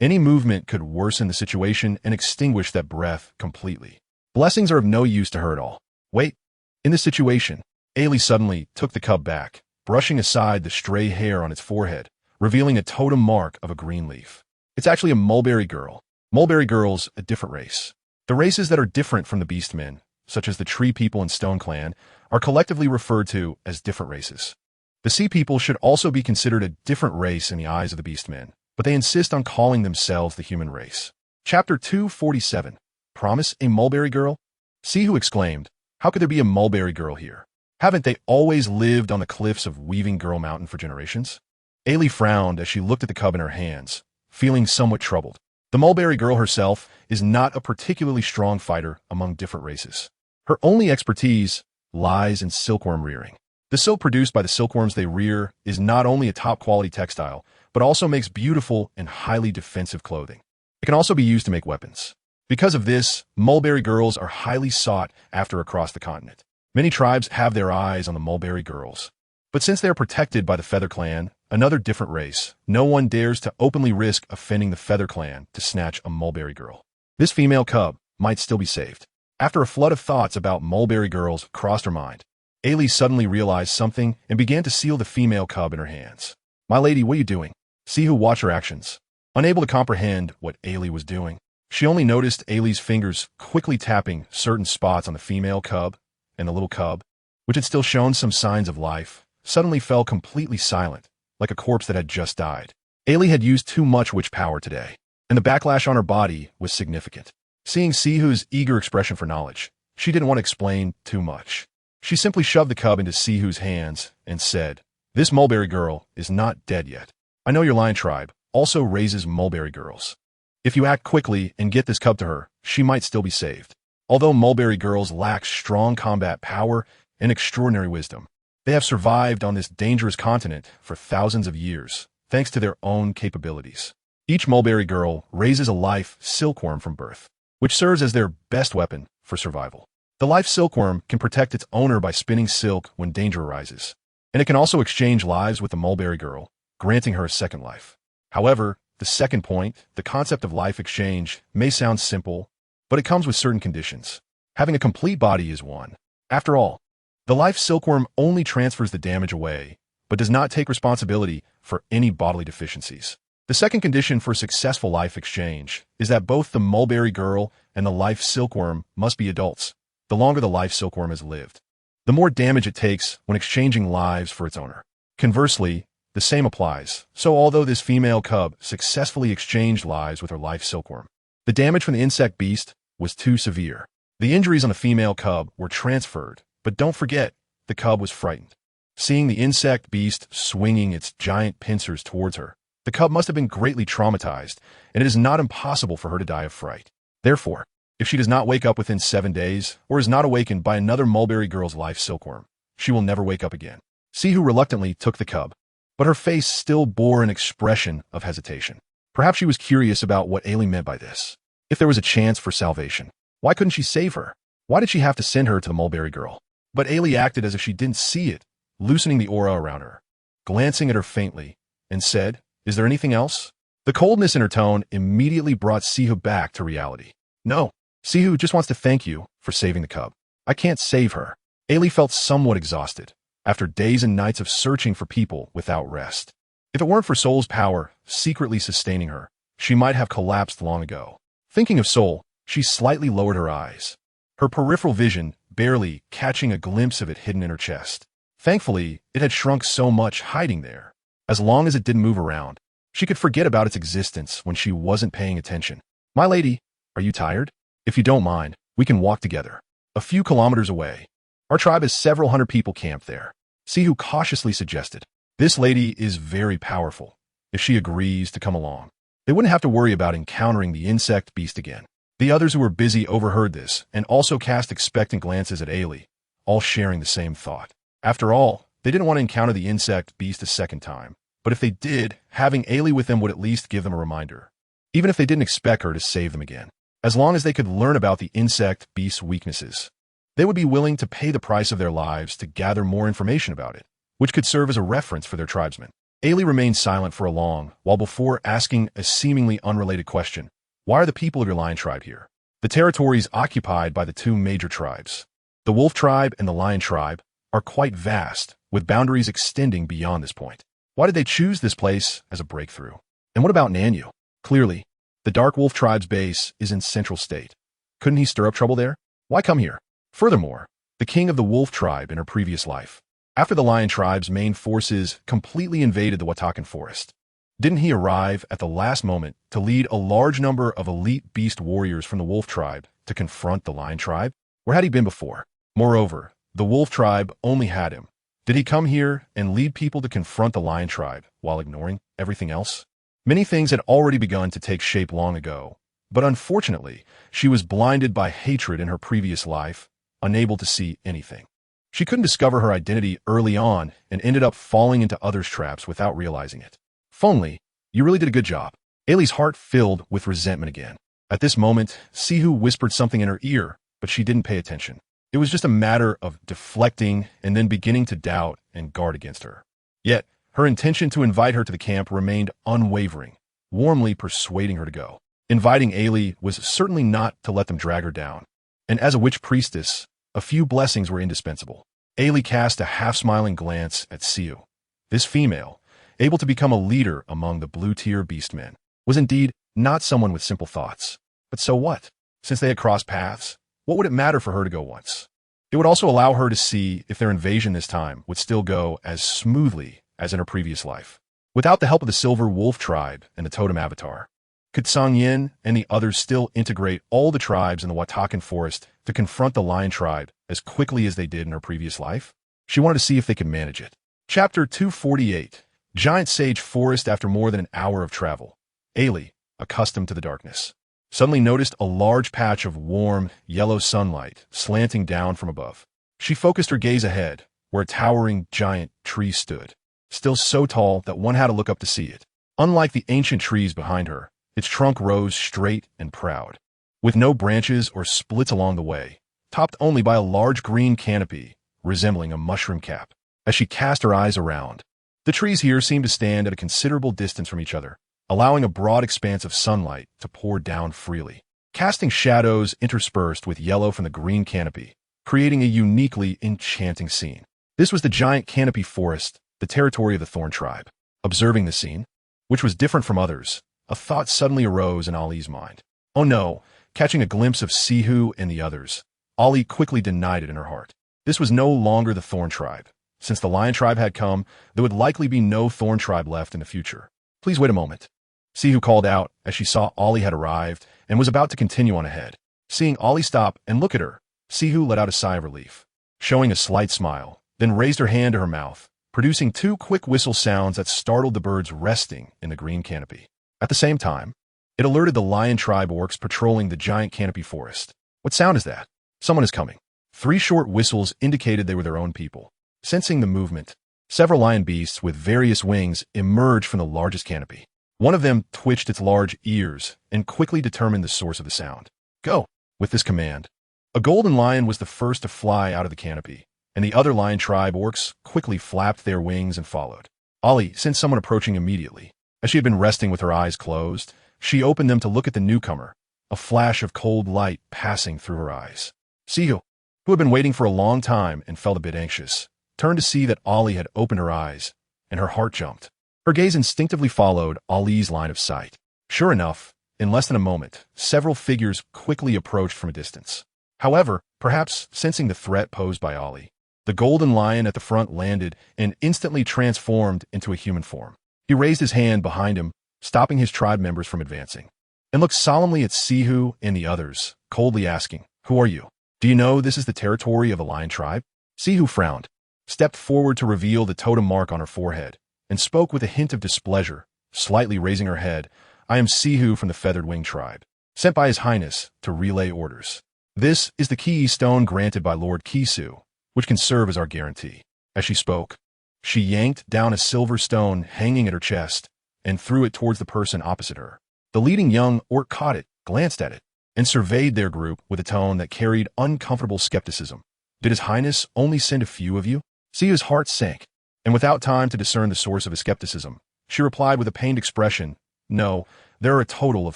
Any movement could worsen the situation and extinguish that breath completely. Blessings are of no use to her at all. Wait. In this situation, Ailey suddenly took the cub back, brushing aside the stray hair on its forehead, revealing a totem mark of a green leaf. It's actually a mulberry girl. Mulberry girls, a different race. The races that are different from the beastmen, such as the tree people and stone clan, are collectively referred to as different races. The sea people should also be considered a different race in the eyes of the beastmen, but they insist on calling themselves the human race. Chapter 247. Promise a mulberry girl? See who exclaimed, how could there be a mulberry girl here? Haven't they always lived on the cliffs of Weaving Girl Mountain for generations? Ailey frowned as she looked at the cub in her hands, feeling somewhat troubled. The mulberry girl herself is not a particularly strong fighter among different races. Her only expertise lies in silkworm rearing. The silk produced by the silkworms they rear is not only a top-quality textile, but also makes beautiful and highly defensive clothing. It can also be used to make weapons. Because of this, mulberry girls are highly sought after across the continent. Many tribes have their eyes on the mulberry girls. But since they are protected by the Feather Clan, another different race, no one dares to openly risk offending the Feather Clan to snatch a mulberry girl. This female cub might still be saved. After a flood of thoughts about mulberry girls crossed her mind, Ailey suddenly realized something and began to seal the female cub in her hands. My lady, what are you doing? See who watched her actions. Unable to comprehend what Ailey was doing, she only noticed Ailey's fingers quickly tapping certain spots on the female cub, and the little cub, which had still shown some signs of life, suddenly fell completely silent, like a corpse that had just died. Ailey had used too much witch power today, and the backlash on her body was significant. Seeing Sihu's eager expression for knowledge, she didn't want to explain too much. She simply shoved the cub into Sihu's hands and said, this mulberry girl is not dead yet. I know your lion tribe also raises mulberry girls. If you act quickly and get this cub to her, she might still be saved. Although mulberry girls lack strong combat power and extraordinary wisdom, they have survived on this dangerous continent for thousands of years, thanks to their own capabilities. Each mulberry girl raises a life silkworm from birth, which serves as their best weapon for survival. The life silkworm can protect its owner by spinning silk when danger arises, and it can also exchange lives with the mulberry girl, granting her a second life. However, the second point, the concept of life exchange, may sound simple, but it comes with certain conditions. Having a complete body is one. After all, the life silkworm only transfers the damage away, but does not take responsibility for any bodily deficiencies. The second condition for a successful life exchange is that both the mulberry girl and the life silkworm must be adults. The longer the life silkworm has lived, the more damage it takes when exchanging lives for its owner. Conversely, the same applies. So although this female cub successfully exchanged lives with her life silkworm, the damage from the insect beast was too severe. The injuries on the female cub were transferred, but don't forget, the cub was frightened. Seeing the insect beast swinging its giant pincers towards her, the cub must have been greatly traumatized, and it is not impossible for her to die of fright. Therefore, if she does not wake up within 7 days, or is not awakened by another mulberry girl's life silkworm, she will never wake up again. Sihu reluctantly took the cub, but her face still bore an expression of hesitation. Perhaps she was curious about what Ailey meant by this. If there was a chance for salvation, why couldn't she save her? Why did she have to send her to the mulberry girl? But Ailey acted as if she didn't see it, loosening the aura around her, glancing at her faintly, and said, is there anything else? The coldness in her tone immediately brought Sihu back to reality. No, Sihu just wants to thank you for saving the cub. I can't save her. Ailey felt somewhat exhausted, after days and nights of searching for people without rest. If it weren't for Soul's power secretly sustaining her, she might have collapsed long ago. Thinking of Soul, she slightly lowered her eyes, her peripheral vision barely catching a glimpse of it hidden in her chest. Thankfully, it had shrunk so much hiding there. As long as it didn't move around, she could forget about its existence when she wasn't paying attention. My lady, are you tired? If you don't mind, we can walk together. A few kilometers away. Our tribe has several hundred people camped there. Sihu cautiously suggested. This lady is very powerful. If she agrees to come along, they wouldn't have to worry about encountering the insect beast again. The others who were busy overheard this and also cast expectant glances at Ailey, all sharing the same thought. After all, they didn't want to encounter the insect beast a second time, but if they did, having Ailey with them would at least give them a reminder, even if they didn't expect her to save them again. As long as they could learn about the insect beast's weaknesses, they would be willing to pay the price of their lives to gather more information about it, which could serve as a reference for their tribesmen. Ailey remained silent for a long while before asking a seemingly unrelated question. Why are the people of your lion tribe here? The territories occupied by the two major tribes, the wolf tribe and the lion tribe, are quite vast, with boundaries extending beyond this point. Why did they choose this place as a breakthrough? And what about Nanyu? Clearly, the Dark Wolf tribe's base is in Central State. Couldn't he stir up trouble there? Why come here? Furthermore, the king of the Wolf tribe in her previous life. After the Lion tribe's main forces completely invaded the Watakan Forest, didn't he arrive at the last moment to lead a large number of elite beast warriors from the Wolf tribe to confront the Lion tribe? Where had he been before? Moreover, the Wolf tribe only had him. Did he come here and lead people to confront the Lion tribe while ignoring everything else? Many things had already begun to take shape long ago, but unfortunately, she was blinded by hatred in her previous life, unable to see anything. She couldn't discover her identity early on and ended up falling into others' traps without realizing it. Finally, you really did a good job. Ailey's heart filled with resentment again. At this moment, Sihu whispered something in her ear, but she didn't pay attention. It was just a matter of deflecting and then beginning to doubt and guard against her. Yet, her intention to invite her to the camp remained unwavering, warmly persuading her to go. Inviting Ailey was certainly not to let them drag her down. And as a witch priestess, a few blessings were indispensable. Ailey cast a half-smiling glance at Siu. This female, able to become a leader among the blue-tier beastmen, was indeed not someone with simple thoughts. But so what? Since they had crossed paths, what would it matter for her to go once? It would also allow her to see if their invasion this time would still go as smoothly as in her previous life. Without the help of the Silver Wolf tribe and the Totem Avatar, could Song Yin and the others still integrate all the tribes in the Watakan Forest to confront the Lion tribe as quickly as they did in her previous life? She wanted to see if they could manage it. Chapter 248. Giant Sage Forest. After more than an hour of travel, Ailey, accustomed to the darkness, suddenly noticed a large patch of warm, yellow sunlight slanting down from above. She focused her gaze ahead, where a towering giant tree stood, still so tall that one had to look up to see it. Unlike the ancient trees behind her, its trunk rose straight and proud, with no branches or splits along the way, topped only by a large green canopy resembling a mushroom cap. As she cast her eyes around, the trees here seemed to stand at a considerable distance from each other, allowing a broad expanse of sunlight to pour down freely, casting shadows interspersed with yellow from the green canopy, creating a uniquely enchanting scene. This was the giant canopy forest, the territory of the Thorn tribe. Observing the scene, which was different from others, a thought suddenly arose in Ali's mind. Oh no! Catching a glimpse of Sihu and the others, Ali quickly denied it in her heart. This was no longer the Thorn tribe. Since the Lion tribe had come, there would likely be no Thorn tribe left in the future. Please wait a moment. Sihu called out as she saw Ali had arrived and was about to continue on ahead. Seeing Ali stop and look at her, Sihu let out a sigh of relief, showing a slight smile, then raised her hand to her mouth, producing two quick whistle sounds that startled the birds resting in the green canopy. At the same time, it alerted the Lion tribe orcs patrolling the giant canopy forest. What sound is that? Someone is coming. 3 short whistles indicated they were their own people. Sensing the movement, several lion beasts with various wings emerged from the largest canopy. One of them twitched its large ears and quickly determined the source of the sound. Go! With this command, a golden lion was the first to fly out of the canopy, and the other Lion tribe orcs quickly flapped their wings and followed. Ali sensed someone approaching immediately. As she had been resting with her eyes closed, she opened them to look at the newcomer, a flash of cold light passing through her eyes. Sihu, who had been waiting for a long time and felt a bit anxious, turned to see that Ali had opened her eyes, and her heart jumped. Her gaze instinctively followed Ali's line of sight. Sure enough, in less than a moment, several figures quickly approached from a distance. However, perhaps sensing the threat posed by Ali, the golden lion at the front landed and instantly transformed into a human form. He raised his hand behind him, stopping his tribe members from advancing, and looked solemnly at Sihu and the others, coldly asking, "Who are you? Do you know this is the territory of the Lion tribe?" Sihu frowned, stepped forward to reveal the totem mark on her forehead, and spoke with a hint of displeasure, slightly raising her head. "I am Sihu from the Feathered Wing tribe, sent by His Highness to relay orders. This is the Ki stone granted by Lord Kisu, which can serve as our guarantee." As she spoke, she yanked down a silver stone hanging at her chest and threw it towards the person opposite her. The leading young orc caught it, glanced at it, and surveyed their group with a tone that carried uncomfortable skepticism. "Did His Highness only send a few of you?" Sia's heart sank, and without time to discern the source of his skepticism, she replied with a pained expression, "No, there are a total of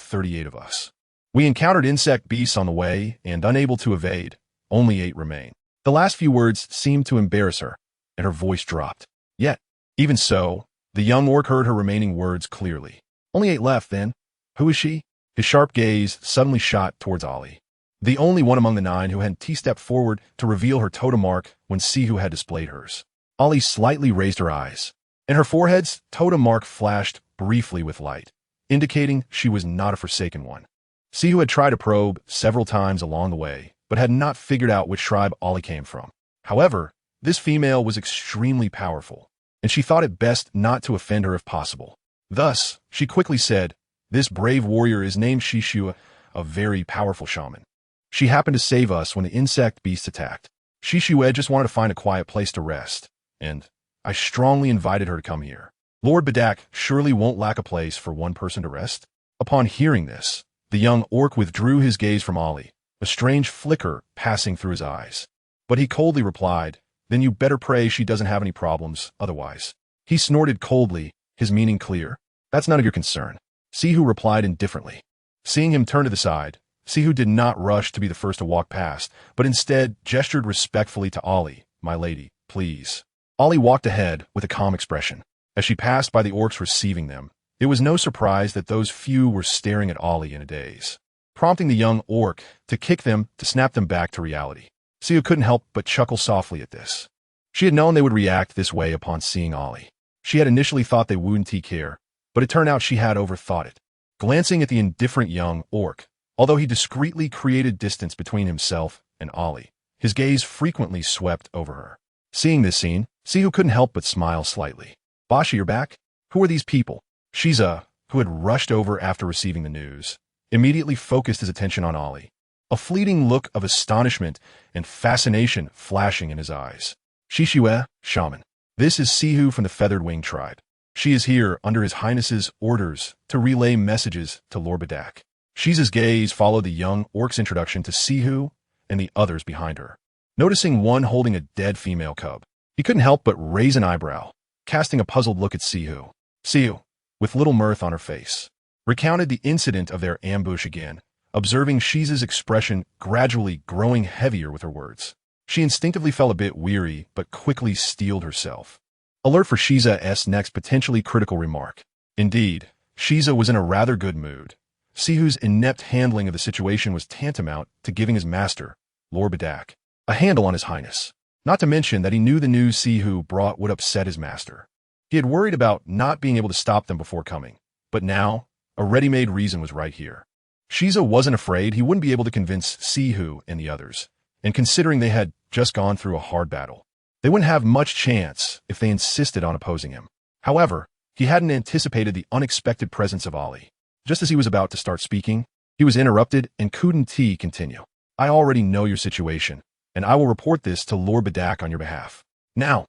38 of us. We encountered insect beasts on the way, and unable to evade, only 8 remain." The last few words seemed to embarrass her, and her voice dropped. Yet, even so, The young orc heard her remaining words clearly. Only 8 left, then. Who is she? His sharp gaze suddenly shot towards Ollie, the only one among the 9 who hadn't T-stepped forward to reveal her totem mark when Sihu had displayed hers. Ollie slightly raised her eyes. In her forehead's totem mark flashed briefly with light, indicating she was not a forsaken one. Sihu had tried to probe several times along the way, but had not figured out which tribe Ollie came from. However, this female was extremely powerful, and she thought it best not to offend her if possible. Thus, she quickly said, "This brave warrior is named Shishu, a very powerful shaman. She happened to save us when the insect beast attacked. Shishu just wanted to find a quiet place to rest, and I strongly invited her to come here. Lord Badak surely won't lack a place for one person to rest." Upon hearing this, the young orc withdrew his gaze from Ollie, a strange flicker passing through his eyes. But he coldly replied, "Then you better pray she doesn't have any problems, otherwise." He snorted coldly, his meaning clear. "That's none of your concern." Sihu replied indifferently. Seeing him turn to the side, Sihu did not rush to be the first to walk past, but instead gestured respectfully to Ollie. "My lady, please." Ollie walked ahead with a calm expression. As she passed by the orcs receiving them, it was no surprise that those few were staring at Ollie in a daze, prompting the young orc to kick them to snap them back to reality. Sihu couldn't help but chuckle softly at this. She had known they would react this way upon seeing Ollie. She had initially thought they wouldn't take care, but it turned out she had overthought it. Glancing at the indifferent young orc, although he discreetly created distance between himself and Ollie, his gaze frequently swept over her. Seeing this scene, Sihu couldn't help but smile slightly. "Basha, you're back? Who are these people?" Shiza, who had rushed over after receiving the news, immediately focused his attention on Ollie, a fleeting look of astonishment and fascination flashing in his eyes. "Shishue, shaman. This is Sihu from the Feathered Wing tribe. She is here under His Highness's orders to relay messages to Lord Badak." Shiza's gaze followed the young orc's introduction to Sihu and the others behind her. Noticing one holding a dead female cub, he couldn't help but raise an eyebrow, casting a puzzled look at Sihu. Sihu, with little mirth on her face, recounted the incident of their ambush again, observing Shiza's expression gradually growing heavier with her words. She instinctively felt a bit weary, but quickly steeled herself, alert for Shiza's next potentially critical remark. Indeed, Shiza was in a rather good mood. Sihu's inept handling of the situation was tantamount to giving his master, Lord Badak, a handle on His Highness. Not to mention that he knew the news Sihu brought would upset his master. He had worried about not being able to stop them before coming, but now, a ready-made reason was right here. Shiza wasn't afraid he wouldn't be able to convince Sihu and the others, and considering they had just gone through a hard battle, they wouldn't have much chance if they insisted on opposing him. However, he hadn't anticipated the unexpected presence of Ollie. Just as he was about to start speaking, he was interrupted and couldn't continue. "I already know your situation, and I will report this to Lord Badak on your behalf. Now,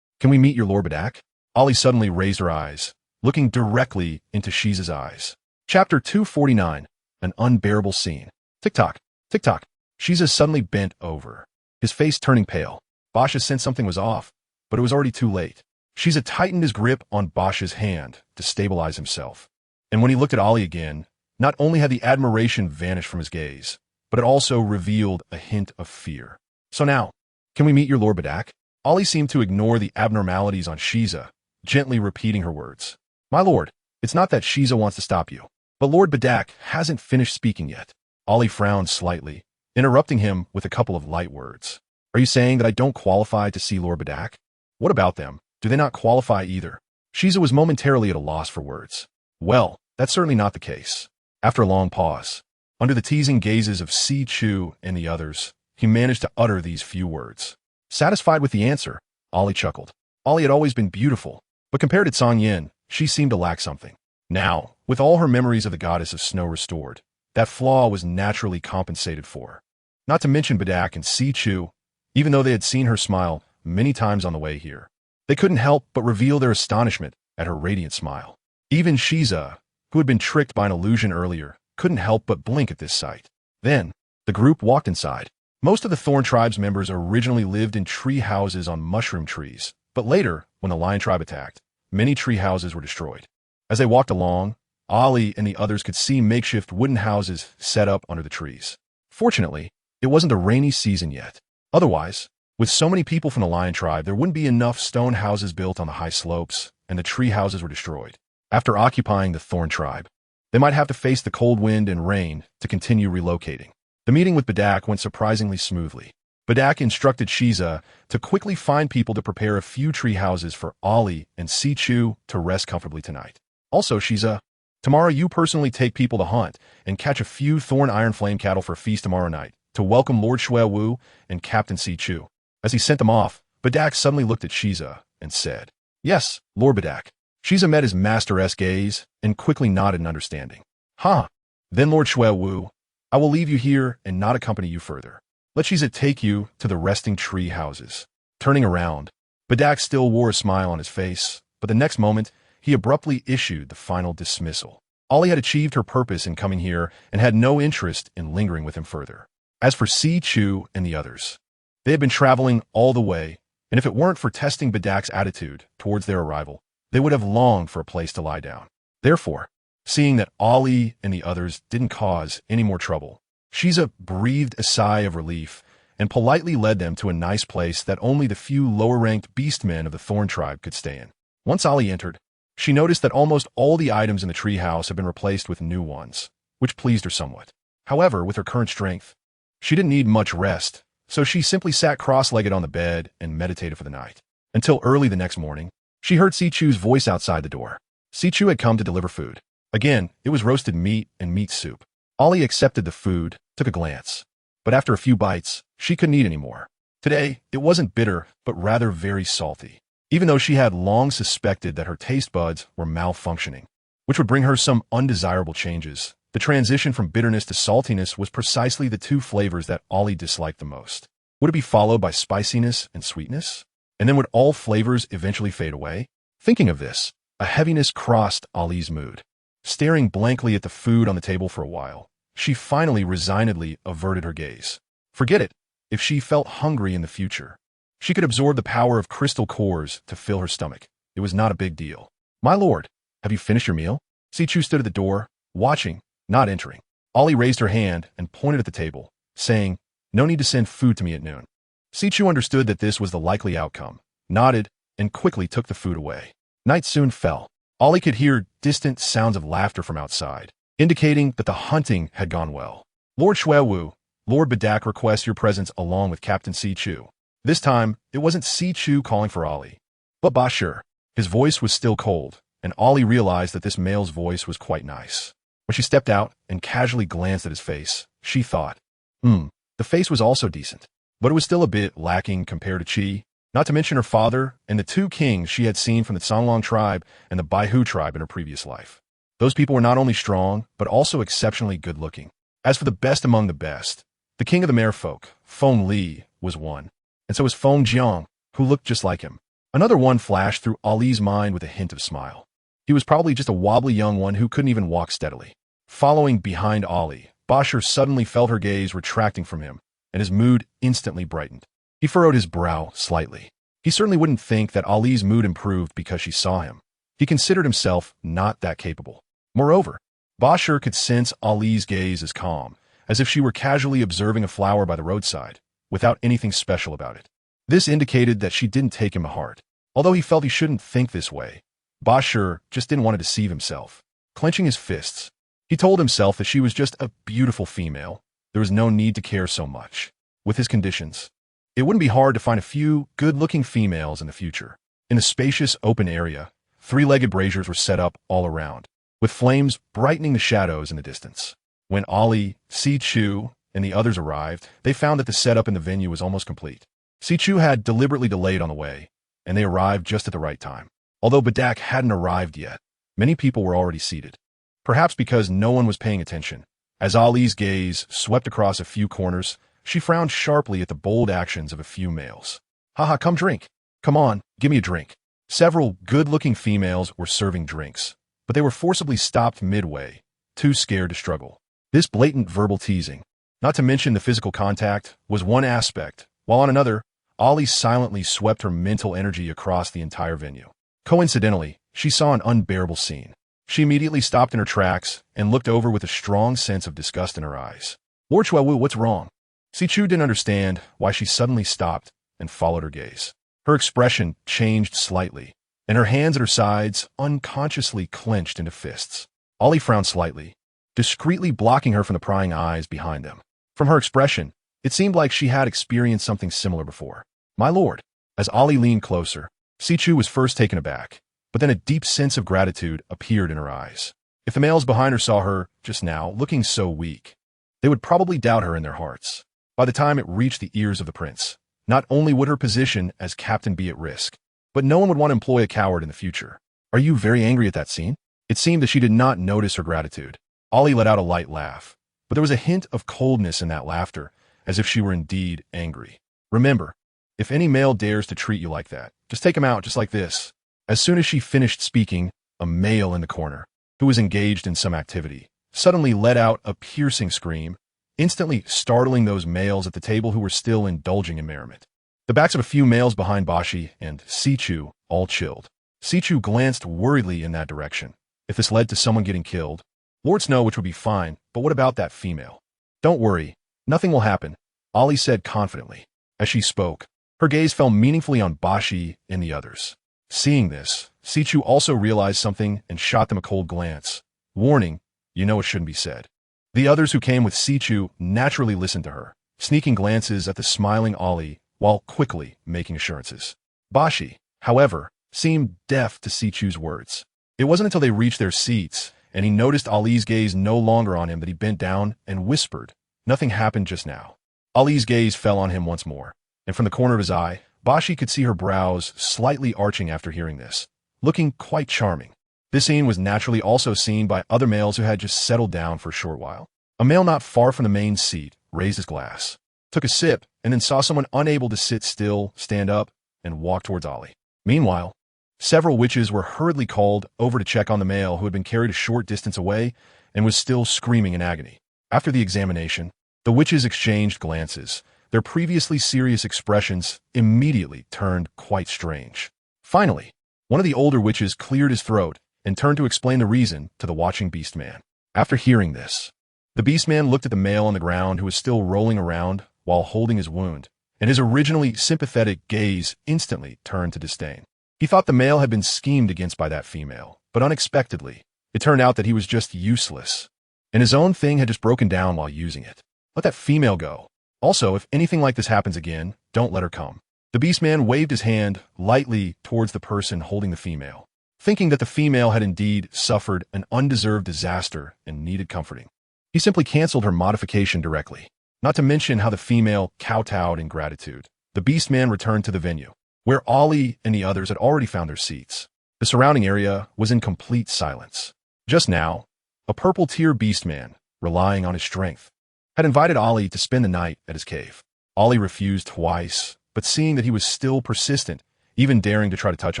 can we meet your Lord Badak?" Ollie suddenly raised her eyes, looking directly into Shiza's eyes. Chapter 249, An Unbearable Scene. Tick-tock, tick-tock. Shiza suddenly bent over, his face turning pale. Basha sensed something was off, but it was already too late. Shiza tightened his grip on Basha's hand to stabilize himself. And when he looked at Ollie again, not only had the admiration vanished from his gaze, but it also revealed a hint of fear. "So now, can we meet your Lord Badak?" Ollie seemed to ignore the abnormalities on Shiza, gently repeating her words. "My lord, it's not that Shiza wants to stop you, but Lord Badak hasn't finished speaking yet." Ollie frowned slightly, interrupting him with a couple of light words. "Are you saying that I don't qualify to see Lord Badak? What about them? Do they not qualify either?" Shiza was momentarily at a loss for words. "Well, that's certainly not the case." After a long pause, under the teasing gazes of Si Chu and the others, he managed to utter these few words. Satisfied with the answer, Ollie chuckled. Ollie had always been beautiful, but compared to Song Yin, she seemed to lack something. Now, with all her memories of the goddess of snow restored, that flaw was naturally compensated for. Not to mention Badak and Si Chu, even though they had seen her smile many times on the way here, they couldn't help but reveal their astonishment at her radiant smile. Even Shiza, who had been tricked by an illusion earlier, couldn't help but blink at this sight. Then, the group walked inside. Most of the Thorn Tribe's members originally lived in tree houses on mushroom trees, but later, when the Lion Tribe attacked, many tree houses were destroyed. As they walked along, Ollie and the others could see makeshift wooden houses set up under the trees. Fortunately, it wasn't the rainy season yet. Otherwise, with so many people from the Lion Tribe, there wouldn't be enough stone houses built on the high slopes and the tree houses were destroyed. After occupying the Thorn tribe, they might have to face the cold wind and rain to continue relocating. The meeting with Badak went surprisingly smoothly. Badak instructed Shiza to quickly find people to prepare a few tree houses for Ali and Sichu to rest comfortably tonight. Also, Shiza, tomorrow you personally take people to hunt and catch a few Thorn Iron Flame cattle for a feast tomorrow night to welcome Lord Shui Wu and Captain Sichu. As he sent them off, Badak suddenly looked at Shiza and said, "Yes, Lord Badak." Shiza met his master's gaze and quickly nodded in understanding. "Huh. Then Lord Shui Wu, I will leave you here and not accompany you further. Let Shiza take you to the resting tree houses." Turning around, Badak still wore a smile on his face, but the next moment, he abruptly issued the final dismissal. Ali had achieved her purpose in coming here and had no interest in lingering with him further. As for Si Chu and the others, they had been traveling all the way, and if it weren't for testing Badak's attitude towards their arrival, they would have longed for a place to lie down. Therefore, seeing that Ali and the others didn't cause any more trouble, Shiza breathed a sigh of relief and politely led them to a nice place that only the few lower-ranked beastmen of the Thorn tribe could stay in. Once Ali entered, she noticed that almost all the items in the treehouse had been replaced with new ones, which pleased her somewhat. However, with her current strength, she didn't need much rest, so she simply sat cross-legged on the bed and meditated for the night. Until early the next morning, she heard Sichu's voice outside the door. Sichu had come to deliver food. Again, it was roasted meat and meat soup. Ali accepted the food, took a glance, but after a few bites, she couldn't eat anymore. Today, it wasn't bitter, but rather very salty, even though she had long suspected that her taste buds were malfunctioning, which would bring her some undesirable changes. The transition from bitterness to saltiness was precisely the two flavors that Ali disliked the most. Would it be followed by spiciness and sweetness? And then would all flavors eventually fade away? Thinking of this, a heaviness crossed Ali's mood. Staring blankly at the food on the table for a while, she finally resignedly averted her gaze. Forget it. If she felt hungry in the future, she could absorb the power of crystal cores to fill her stomach. It was not a big deal. "My lord, have you finished your meal?" Sichu stood at the door, watching, not entering. Ali raised her hand and pointed at the table, saying, "No need to send food to me at noon." Sichu understood that this was the likely outcome, nodded, and quickly took the food away. Night soon fell. Ali could hear distant sounds of laughter from outside, indicating that the hunting had gone well. "Lord Shui Wu, Lord Badak requests your presence along with Captain Sichu." This time, it wasn't Sichu calling for Ali, but Bashir. His voice was still cold, and Ali realized that this male's voice was quite nice. When she stepped out and casually glanced at his face, she thought, the face was also decent, but it was still a bit lacking compared to Chi, not to mention her father and the two kings she had seen from the Songlong tribe and the Baihu tribe in her previous life. Those people were not only strong, but also exceptionally good-looking. As for the best among the best, the king of the merfolk, Feng Li, was one, and so was Feng Jiang, who looked just like him. Another one flashed through Ali's mind with a hint of smile. He was probably just a wobbly young one who couldn't even walk steadily. Following behind Ali, Bashir suddenly felt her gaze retracting from him, and his mood instantly brightened. He furrowed his brow slightly. He certainly wouldn't think that Ali's mood improved because she saw him. He considered himself not that capable. Moreover, Bashir could sense Ali's gaze as calm, as if she were casually observing a flower by the roadside, without anything special about it. This indicated that she didn't take him to heart. Although he felt he shouldn't think this way, Bashir just didn't want to deceive himself. Clenching his fists, he told himself that she was just a beautiful female. There was no need to care so much. With his conditions, it wouldn't be hard to find a few good-looking females in the future. In the spacious open area, three-legged braziers were set up all around, with flames brightening the shadows in the distance. When Ali, Si Chu, and the others arrived, they found that the setup in the venue was almost complete. Si Chu had deliberately delayed on the way, and they arrived just at the right time. Although Badak hadn't arrived yet, many people were already seated. Perhaps because no one was paying attention. As Ali's gaze swept across a few corners, she frowned sharply at the bold actions of a few males. "Haha, come drink. Come on, give me a drink." Several good-looking females were serving drinks, but they were forcibly stopped midway, too scared to struggle. This blatant verbal teasing, not to mention the physical contact, was one aspect, while on another, Ali silently swept her mental energy across the entire venue. Coincidentally, she saw an unbearable scene. She immediately stopped in her tracks and looked over with a strong sense of disgust in her eyes. "Lord Shui Wu, what's wrong?" Si Chu didn't understand why she suddenly stopped and followed her gaze. Her expression changed slightly, and her hands at her sides unconsciously clenched into fists. Ollie frowned slightly, discreetly blocking her from the prying eyes behind them. From her expression, it seemed like she had experienced something similar before. My lord. As Ollie leaned closer, Sichu was first taken aback, but then a deep sense of gratitude appeared in her eyes. If the males behind her saw her, just now, looking so weak, they would probably doubt her in their hearts. By the time it reached the ears of the prince, not only would her position as captain be at risk, but no one would want to employ a coward in the future. Are you very angry at that scene? It seemed that she did not notice her gratitude. Ollie let out a light laugh, but there was a hint of coldness in that laughter, as if she were indeed angry. Remember, if any male dares to treat you like that, just take him out just like this. As soon as she finished speaking, a male in the corner, who was engaged in some activity, suddenly let out a piercing scream, instantly startling those males at the table who were still indulging in merriment. The backs of a few males behind Bashi and Sichu all chilled. Sichu glanced worriedly in that direction. If this led to someone getting killed, Lord Snow, which would be fine, but what about that female? Don't worry, nothing will happen, Ollie said confidently. As she spoke, her gaze fell meaningfully on Bashi and the others. Seeing this, Sichu also realized something and shot them a cold glance. Warning, you know it shouldn't be said. The others who came with Sichu naturally listened to her, sneaking glances at the smiling Ollie while quickly making assurances. Bashi, however, seemed deaf to Sichu's words. It wasn't until they reached their seats and he noticed Ali's gaze no longer on him that he bent down and whispered, "Nothing happened just now." Ali's gaze fell on him once more, and from the corner of his eye, Bashi could see her brows slightly arching after hearing this, looking quite charming. This scene was naturally also seen by other males who had just settled down for a short while. A male not far from the main seat raised his glass, took a sip, and then saw someone unable to sit still, stand up, and walk towards Ollie. Meanwhile, several witches were hurriedly called over to check on the male who had been carried a short distance away and was still screaming in agony. After the examination, the witches exchanged glances. Their previously serious expressions immediately turned quite strange. Finally, one of the older witches cleared his throat and turned to explain the reason to the watching beast man. After hearing this, the beast man looked at the male on the ground who was still rolling around while holding his wound, and his originally sympathetic gaze instantly turned to disdain. He thought the male had been schemed against by that female, but unexpectedly, it turned out that he was just useless, and his own thing had just broken down while using it. Let that female go. Also, if anything like this happens again, don't let her come. The beast man waved his hand lightly towards the person holding the female, thinking that the female had indeed suffered an undeserved disaster and needed comforting. He simply canceled her modification directly, not to mention how the female kowtowed in gratitude. The beast man returned to the venue, where Ollie and the others had already found their seats. The surrounding area was in complete silence. Just now, a purple tier beast man, relying on his strength, had invited Ollie to spend the night at his cave. Ollie refused twice, but seeing that he was still persistent, even daring to try to touch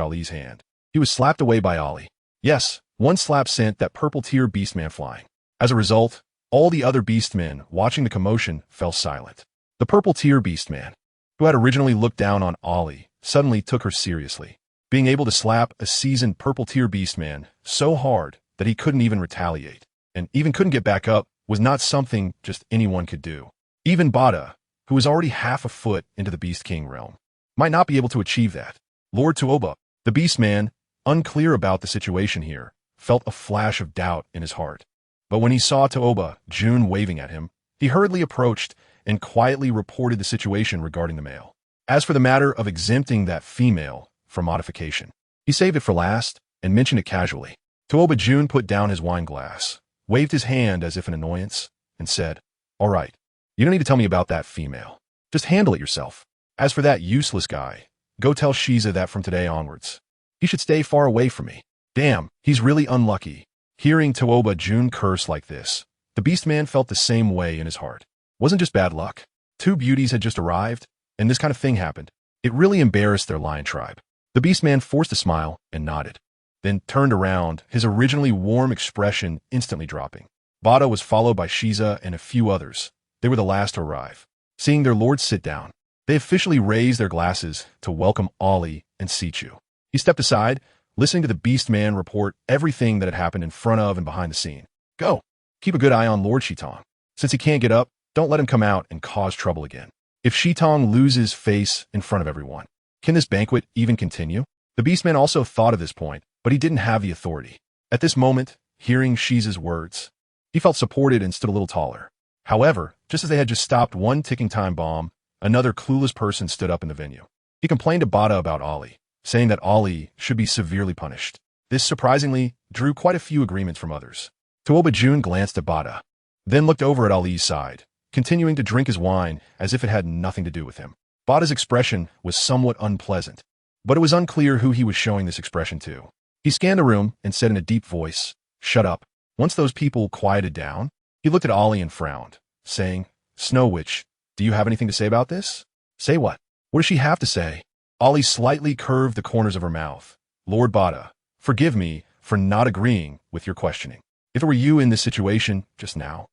Ollie's hand, he was slapped away by Ollie. Yes, one slap sent that purple tier beastman flying. As a result, all the other beastmen watching the commotion fell silent. The purple tier beastman, who had originally looked down on Ollie, suddenly took her seriously. Being able to slap a seasoned purple tier beastman so hard that he couldn't even retaliate, and even couldn't get back up, was not something just anyone could do. Even Bada, who was already half a foot into the Beast King realm, might not be able to achieve that. Lord Tuoba, the beastman, unclear about the situation here, felt a flash of doubt in his heart. But when he saw Tuoba, June waving at him, he hurriedly approached and quietly reported the situation regarding the male. As for the matter of exempting that female from modification, he saved it for last and mentioned it casually. Tuoba June put down his wine glass, waved his hand as if in annoyance, and said, "All right, you don't need to tell me about that female. Just handle it yourself. As for that useless guy, go tell Shiza that from today onwards, he should stay far away from me. Damn, he's really unlucky." Hearing Tuoba June curse like this, the beastman felt the same way in his heart. Wasn't just bad luck. Two beauties had just arrived, and this kind of thing happened. It really embarrassed their lion tribe. The beastman forced a smile and nodded, then turned around, his originally warm expression instantly dropping. Bada was followed by Shiza and a few others. They were the last to arrive. Seeing their lords sit down, they officially raised their glasses to welcome Ollie and Sichu. He stepped aside, listening to the beastman report everything that had happened in front of and behind the scene. Go. Keep a good eye on Lord Shitong. Since he can't get up, don't let him come out and cause trouble again. If Shitong loses face in front of everyone, can this banquet even continue? The beastman also thought of this point, but he didn't have the authority. At this moment, hearing Shiza's words, he felt supported and stood a little taller. However, just as they had just stopped one ticking time bomb, another clueless person stood up in the venue. He complained to Bada about Ali, saying that Ali should be severely punished. This surprisingly drew quite a few agreements from others. Tuoba Jun glanced at Bada, then looked over at Ali's side, continuing to drink his wine as if it had nothing to do with him. Bada's expression was somewhat unpleasant, but it was unclear who he was showing this expression to. He scanned the room and said in a deep voice, "Shut up." Once those people quieted down, he looked at Ali and frowned, saying, "Snow Witch, do you have anything to say about this?" "Say what? What does she have to say?" Ali slightly curved the corners of her mouth. "Lord Bada, forgive me for not agreeing with your questioning. If it were you in this situation just now,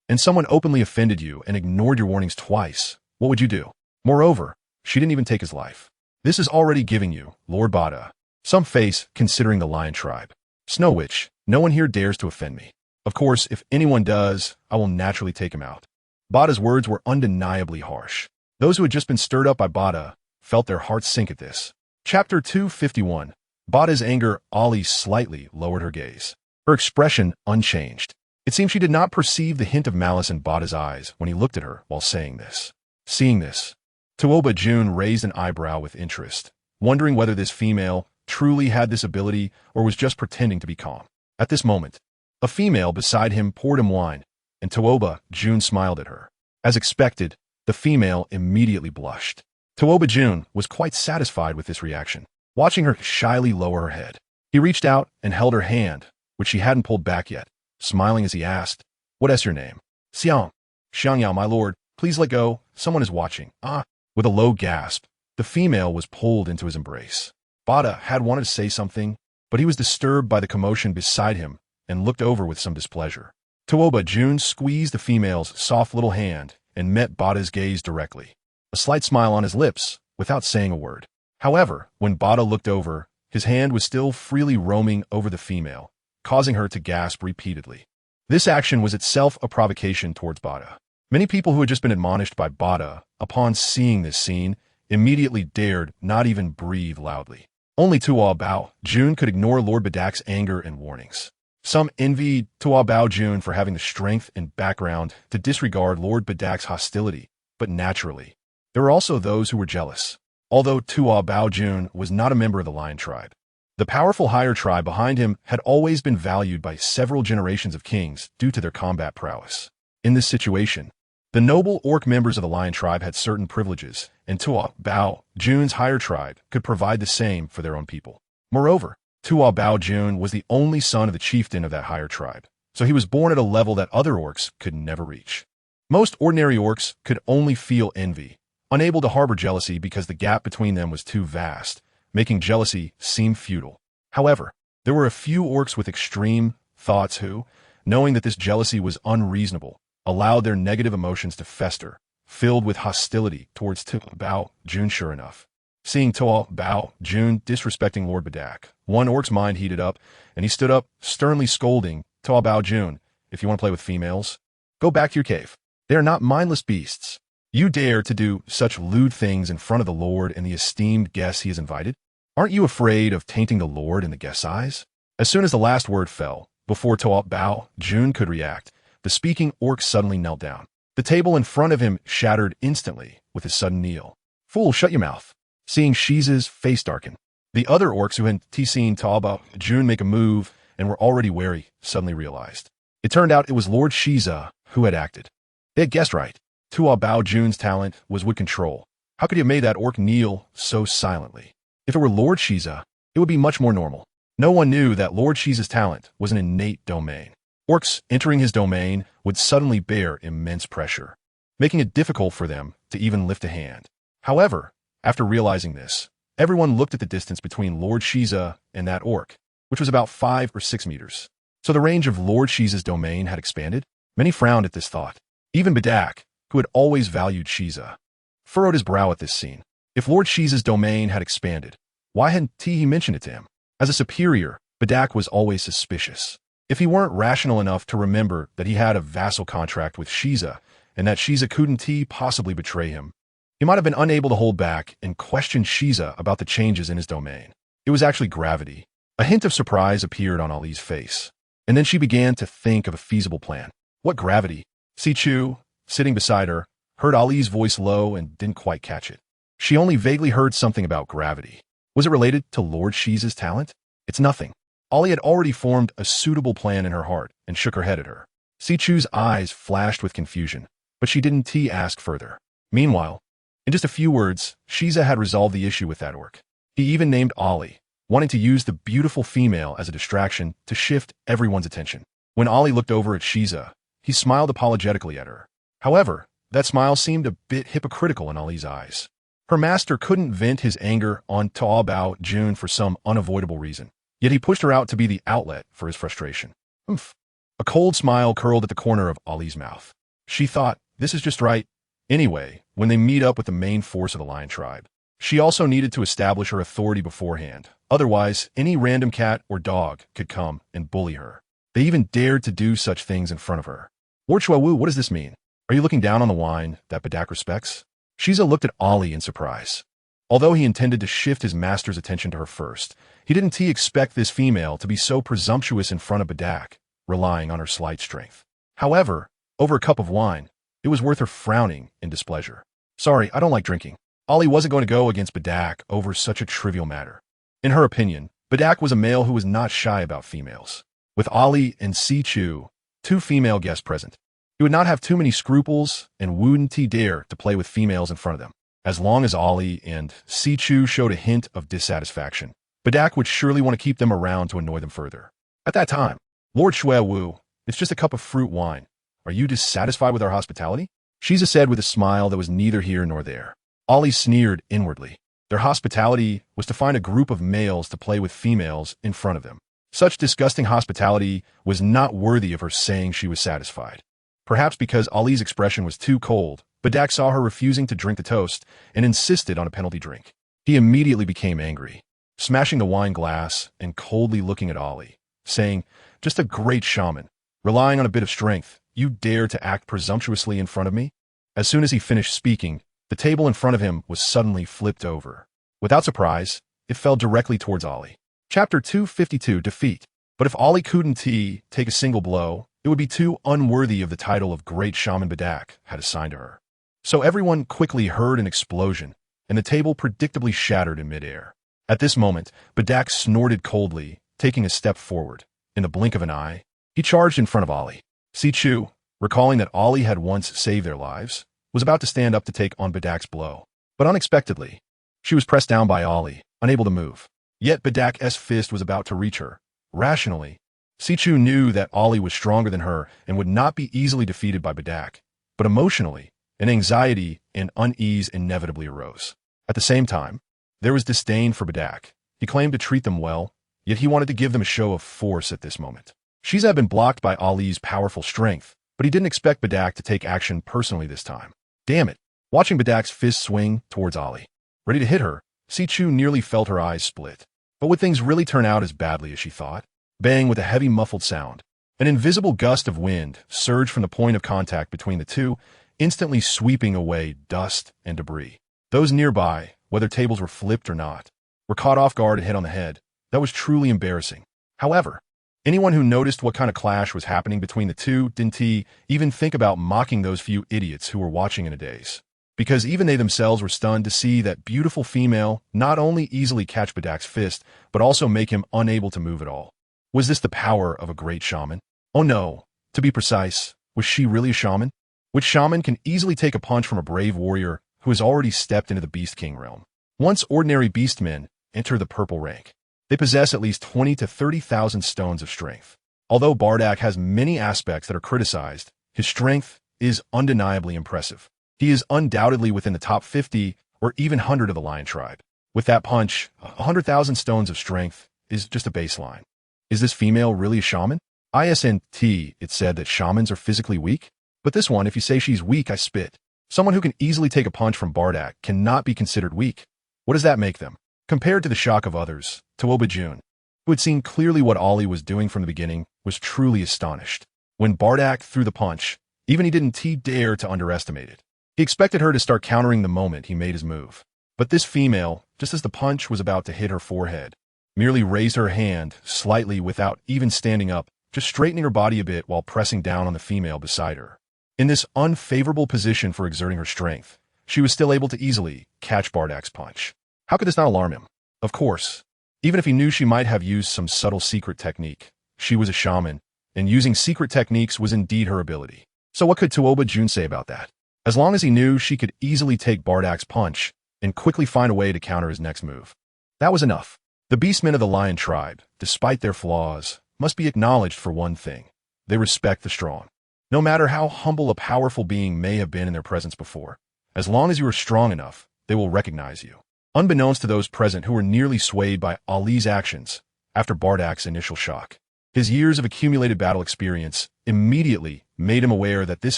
and someone openly offended you and ignored your warnings twice, what would you do? Moreover, she didn't even take his life. This is already giving you, Lord Bada, some face considering the Lion tribe. Snow Witch, no one here dares to offend me. Of course, if anyone does, I will naturally take him out." Bada's words were undeniably harsh. Those who had just been stirred up by Bada felt their hearts sink at this. Chapter 251. Bada's anger. Ali slightly lowered her gaze, her expression unchanged. It seemed she did not perceive the hint of malice in Bada's eyes when he looked at her while saying this. Seeing this, Tuoba Jun raised an eyebrow with interest, wondering whether this female truly had this ability or was just pretending to be calm. At this moment, a female beside him poured him wine, and Tuoba Jun smiled at her. As expected, the female immediately blushed. Tuoba Jun was quite satisfied with this reaction, watching her shyly lower her head. He reached out and held her hand, which she hadn't pulled back yet, smiling as he asked, "What is your name?" "Xiang." "Xiangyao, my lord, please let go. Someone is watching." "Ah." With a low gasp, the female was pulled into his embrace. Bada had wanted to say something, but he was disturbed by the commotion beside him and looked over with some displeasure. Tuoba Jun squeezed the female's soft little hand and met Bada's gaze directly, a slight smile on his lips without saying a word. However, when Bada looked over, his hand was still freely roaming over the female, causing her to gasp repeatedly. This action was itself a provocation towards Bada. Many people who had just been admonished by Bada, upon seeing this scene, immediately dared not even breathe loudly. Only Tuoba Jun could ignore Lord Badak's anger and warnings. Some envied Tuoba Jun for having the strength and background to disregard Lord Badak's hostility, but naturally, there were also those who were jealous. Although Tuoba Jun was not a member of the Lion tribe, the powerful higher tribe behind him had always been valued by several generations of kings due to their combat prowess. In this situation, the noble orc members of the Lion tribe had certain privileges, and Tuoba Jun's higher tribe could provide the same for their own people. Moreover, Tuoba Jun was the only son of the chieftain of that higher tribe, so he was born at a level that other orcs could never reach. Most ordinary orcs could only feel envy, unable to harbor jealousy because the gap between them was too vast, making jealousy seem futile. However, there were a few orcs with extreme thoughts who, knowing that this jealousy was unreasonable, allowed their negative emotions to fester, filled with hostility towards Tuoba Jun. Sure enough, seeing Tuoba Jun disrespecting Lord Badak, one orc's mind heated up, and he stood up, sternly scolding Tuoba Jun, "If you want to play with females, go back to your cave. They are not mindless beasts. You dare to do such lewd things in front of the Lord and the esteemed guests he has invited? Aren't you afraid of tainting the Lord in the guest's eyes?" As soon as the last word fell, before Tuoba Jun could react, the speaking orc suddenly knelt down. The table in front of him shattered instantly with his sudden kneel. "Fool, shut your mouth." Seeing Shiza's face darken, the other orcs who had seen Tuoba Jun make a move and were already wary suddenly realized. It turned out it was Lord Shiza who had acted. They had guessed right. Tuoba Jun's talent was wood control. How could he have made that orc kneel so silently? If it were Lord Shiza, it would be much more normal. No one knew that Lord Shiza's talent was an innate domain. Orcs entering his domain would suddenly bear immense pressure, making it difficult for them to even lift a hand. However, after realizing this, everyone looked at the distance between Lord Shiza and that orc, which was about 5 or 6 meters. So the range of Lord Shiza's domain had expanded? Many frowned at this thought. Even Badak, who had always valued Shiza, furrowed his brow at this scene. If Lord Shiza's domain had expanded, why hadn't he mentioned it to him? As a superior, Badak was always suspicious. If he weren't rational enough to remember that he had a vassal contract with Shiza and that Shiza couldn't possibly betray him, he might have been unable to hold back and question Shiza about the changes in his domain. It was actually gravity. A hint of surprise appeared on Ali's face. And then she began to think of a feasible plan. What gravity? Si-Chu, sitting beside her, heard Ali's voice low and didn't quite catch it. She only vaguely heard something about gravity. Was it related to Lord Shiza's talent? It's nothing. Ali had already formed a suitable plan in her heart and shook her head at her. Si-Chu's eyes flashed with confusion, but she didn't ask further. Meanwhile, in just a few words, Shiza had resolved the issue with that orc. He even named Ali, wanting to use the beautiful female as a distraction to shift everyone's attention. When Ali looked over at Shiza, he smiled apologetically at her. However, that smile seemed a bit hypocritical in Ali's eyes. Her master couldn't vent his anger on Bao Jun for some unavoidable reason, yet he pushed her out to be the outlet for his frustration. Oomph. A cold smile curled at the corner of Ali's mouth. She thought, this is just right. Anyway, when they meet up with the main force of the lion tribe, she also needed to establish her authority beforehand. Otherwise, any random cat or dog could come and bully her. They even dared to do such things in front of her. Lord Shuawu, what does this mean? Are you looking down on the wine that Badak respects? Shiza looked at Ali in surprise. Although he intended to shift his master's attention to her first, he didn't expect this female to be so presumptuous in front of Badak, relying on her slight strength. However, over a cup of wine, it was worth her frowning in displeasure. Sorry, I don't like drinking. Ali wasn't going to go against Badak over such a trivial matter. In her opinion, Badak was a male who was not shy about females. With Ali and Si-Chu, two female guests present, he would not have too many scruples and wouldn't dare to play with females in front of them. As long as Ali and Si-Chu showed a hint of dissatisfaction, Badak would surely want to keep them around to annoy them further. At that time, Lord Shuawu, it's just a cup of fruit wine. Are you dissatisfied with our hospitality? Shiza said with a smile that was neither here nor there. Ali sneered inwardly. Their hospitality was to find a group of males to play with females in front of them. Such disgusting hospitality was not worthy of her saying she was satisfied. Perhaps because Ali's expression was too cold, Badak saw her refusing to drink the toast and insisted on a penalty drink. He immediately became angry, smashing the wine glass and coldly looking at Ali, saying, just a great shaman, relying on a bit of strength, you dare to act presumptuously in front of me? As soon as he finished speaking, the table in front of him was suddenly flipped over. Without surprise, it fell directly towards Ali. Chapter 252, Defeat. But if Ali couldn't take a single blow, it would be too unworthy of the title of Great Shaman Badak had assigned to her. So everyone quickly heard an explosion, and the table predictably shattered in midair. At this moment, Badak snorted coldly, taking a step forward. In the blink of an eye, he charged in front of Ali. Si-Chu, recalling that Ali had once saved their lives, was about to stand up to take on Badak's blow. But unexpectedly, she was pressed down by Ali, unable to move. Yet Badak's fist was about to reach her. Rationally, Si-Chu knew that Ali was stronger than her and would not be easily defeated by Badak. But emotionally, an anxiety and unease inevitably arose. At the same time, there was disdain for Badak. He claimed to treat them well, yet he wanted to give them a show of force at this moment. Shiza had been blocked by Ali's powerful strength, but he didn't expect Badak to take action personally this time. Damn it! Watching Badak's fist swing towards Ali, ready to hit her, Si-Chu nearly felt her eyes split. But would things really turn out as badly as she thought? Bang with a heavy muffled sound. An invisible gust of wind surged from the point of contact between the two, instantly sweeping away dust and debris. Those nearby, whether tables were flipped or not, were caught off guard and hit on the head. That was truly embarrassing. However, anyone who noticed what kind of clash was happening between the two didn't even think about mocking those few idiots who were watching in a daze. Because even they themselves were stunned to see that beautiful female not only easily catch Badak's fist, but also make him unable to move at all. Was this the power of a great shaman? Oh no, to be precise, was she really a shaman? Which shaman can easily take a punch from a brave warrior who has already stepped into the Beast King realm? Once ordinary beastmen enter the purple rank, they possess at least 20 to 30,000 stones of strength. Although Bardak has many aspects that are criticized, his strength is undeniably impressive. He is undoubtedly within the top 50 or even 100 of the lion tribe. With that punch, 100,000 stones of strength is just a baseline. Is this female really a shaman? ISNT, it said that shamans are physically weak? But this one, if you say she's weak, I spit. Someone who can easily take a punch from Bardak cannot be considered weak. What does that make them? Compared to the shock of others, Tuoba Jun, who had seen clearly what Ali was doing from the beginning, was truly astonished. When Bardak threw the punch, even he didn't dare to underestimate it. He expected her to start countering the moment he made his move. But this female, just as the punch was about to hit her forehead, merely raised her hand slightly without even standing up, just straightening her body a bit while pressing down on the female beside her. In this unfavorable position for exerting her strength, she was still able to easily catch Bardak's punch. How could this not alarm him? Of course. Even if he knew she might have used some subtle secret technique, she was a shaman, and using secret techniques was indeed her ability. So what could Tuladu say about that? As long as he knew she could easily take Bardak's punch and quickly find a way to counter his next move. That was enough. The beastmen of the lion tribe, despite their flaws, must be acknowledged for one thing. They respect the strong. No matter how humble a powerful being may have been in their presence before, as long as you are strong enough, they will recognize you. Unbeknownst to those present who were nearly swayed by Ali's actions after Bardak's initial shock, his years of accumulated battle experience immediately made him aware that this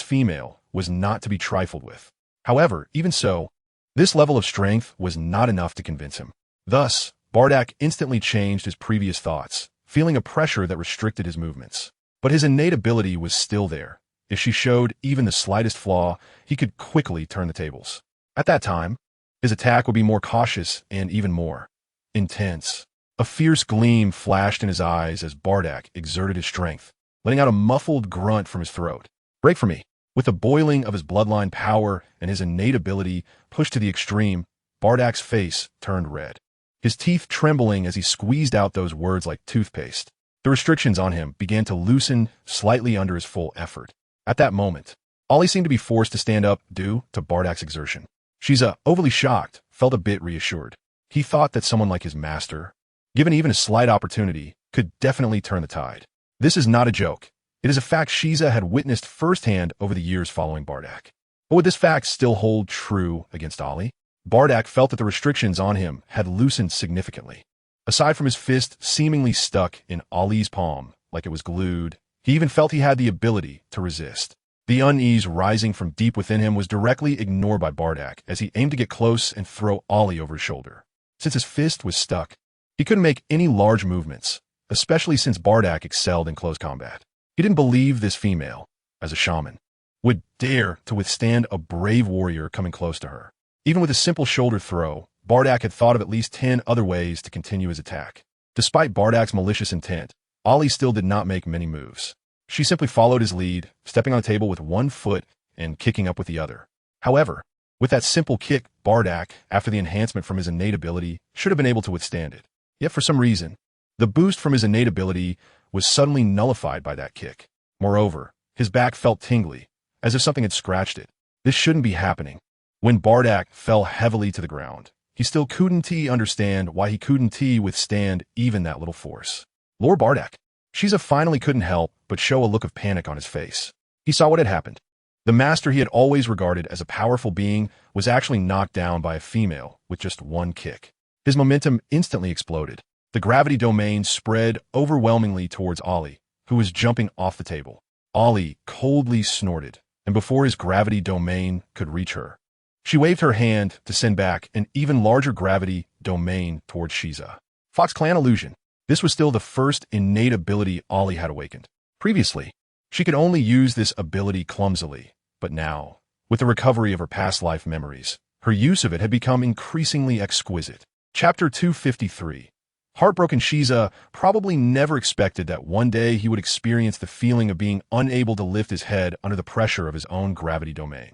female was not to be trifled with. However, even so, this level of strength was not enough to convince him. Thus, Bardak instantly changed his previous thoughts, feeling a pressure that restricted his movements. But his innate ability was still there. If she showed even the slightest flaw, he could quickly turn the tables. At that time, his attack would be more cautious and even more intense. A fierce gleam flashed in his eyes as Bardak exerted his strength, letting out a muffled grunt from his throat. Break for me. With the boiling of his bloodline power and his innate ability pushed to the extreme, Bardak's face turned red, his teeth trembling as he squeezed out those words like toothpaste. The restrictions on him began to loosen slightly under his full effort. At that moment, Ali seemed to be forced to stand up due to Bardak's exertion. Shiza, overly shocked, felt a bit reassured. He thought that someone like his master, given even a slight opportunity, could definitely turn the tide. This is not a joke. It is a fact Shiza had witnessed firsthand over the years following Bardak. But would this fact still hold true against Ali? Bardak felt that the restrictions on him had loosened significantly. Aside from his fist seemingly stuck in Ali's palm like it was glued, he even felt he had the ability to resist. The unease rising from deep within him was directly ignored by Bardak as he aimed to get close and throw Ali over his shoulder. Since his fist was stuck, he couldn't make any large movements, especially since Bardak excelled in close combat. He didn't believe this female, as a shaman, would dare to withstand a brave warrior coming close to her. Even with a simple shoulder throw, Bardak had thought of at least 10 other ways to continue his attack. Despite Bardak's malicious intent, Ali still did not make many moves. She simply followed his lead, stepping on the table with one foot and kicking up with the other. However, with that simple kick, Bardak, after the enhancement from his innate ability, should have been able to withstand it. Yet for some reason, the boost from his innate ability was suddenly nullified by that kick. Moreover, his back felt tingly, as if something had scratched it. This shouldn't be happening. When Bardak fell heavily to the ground, he still couldn't understand why he couldn't withstand even that little force. Lord Bardak. Shiza finally couldn't help but show a look of panic on his face. He saw what had happened. The master he had always regarded as a powerful being was actually knocked down by a female with just one kick. His momentum instantly exploded. The gravity domain spread overwhelmingly towards Ali, who was jumping off the table. Ali coldly snorted, and before his gravity domain could reach her, she waved her hand to send back an even larger gravity domain towards Shiza. Fox Clan illusion. This was still the first innate ability Ali had awakened. Previously, she could only use this ability clumsily, but now, with the recovery of her past life memories, her use of it had become increasingly exquisite. Chapter 253. Heartbroken Shiza probably never expected that one day he would experience the feeling of being unable to lift his head under the pressure of his own gravity domain.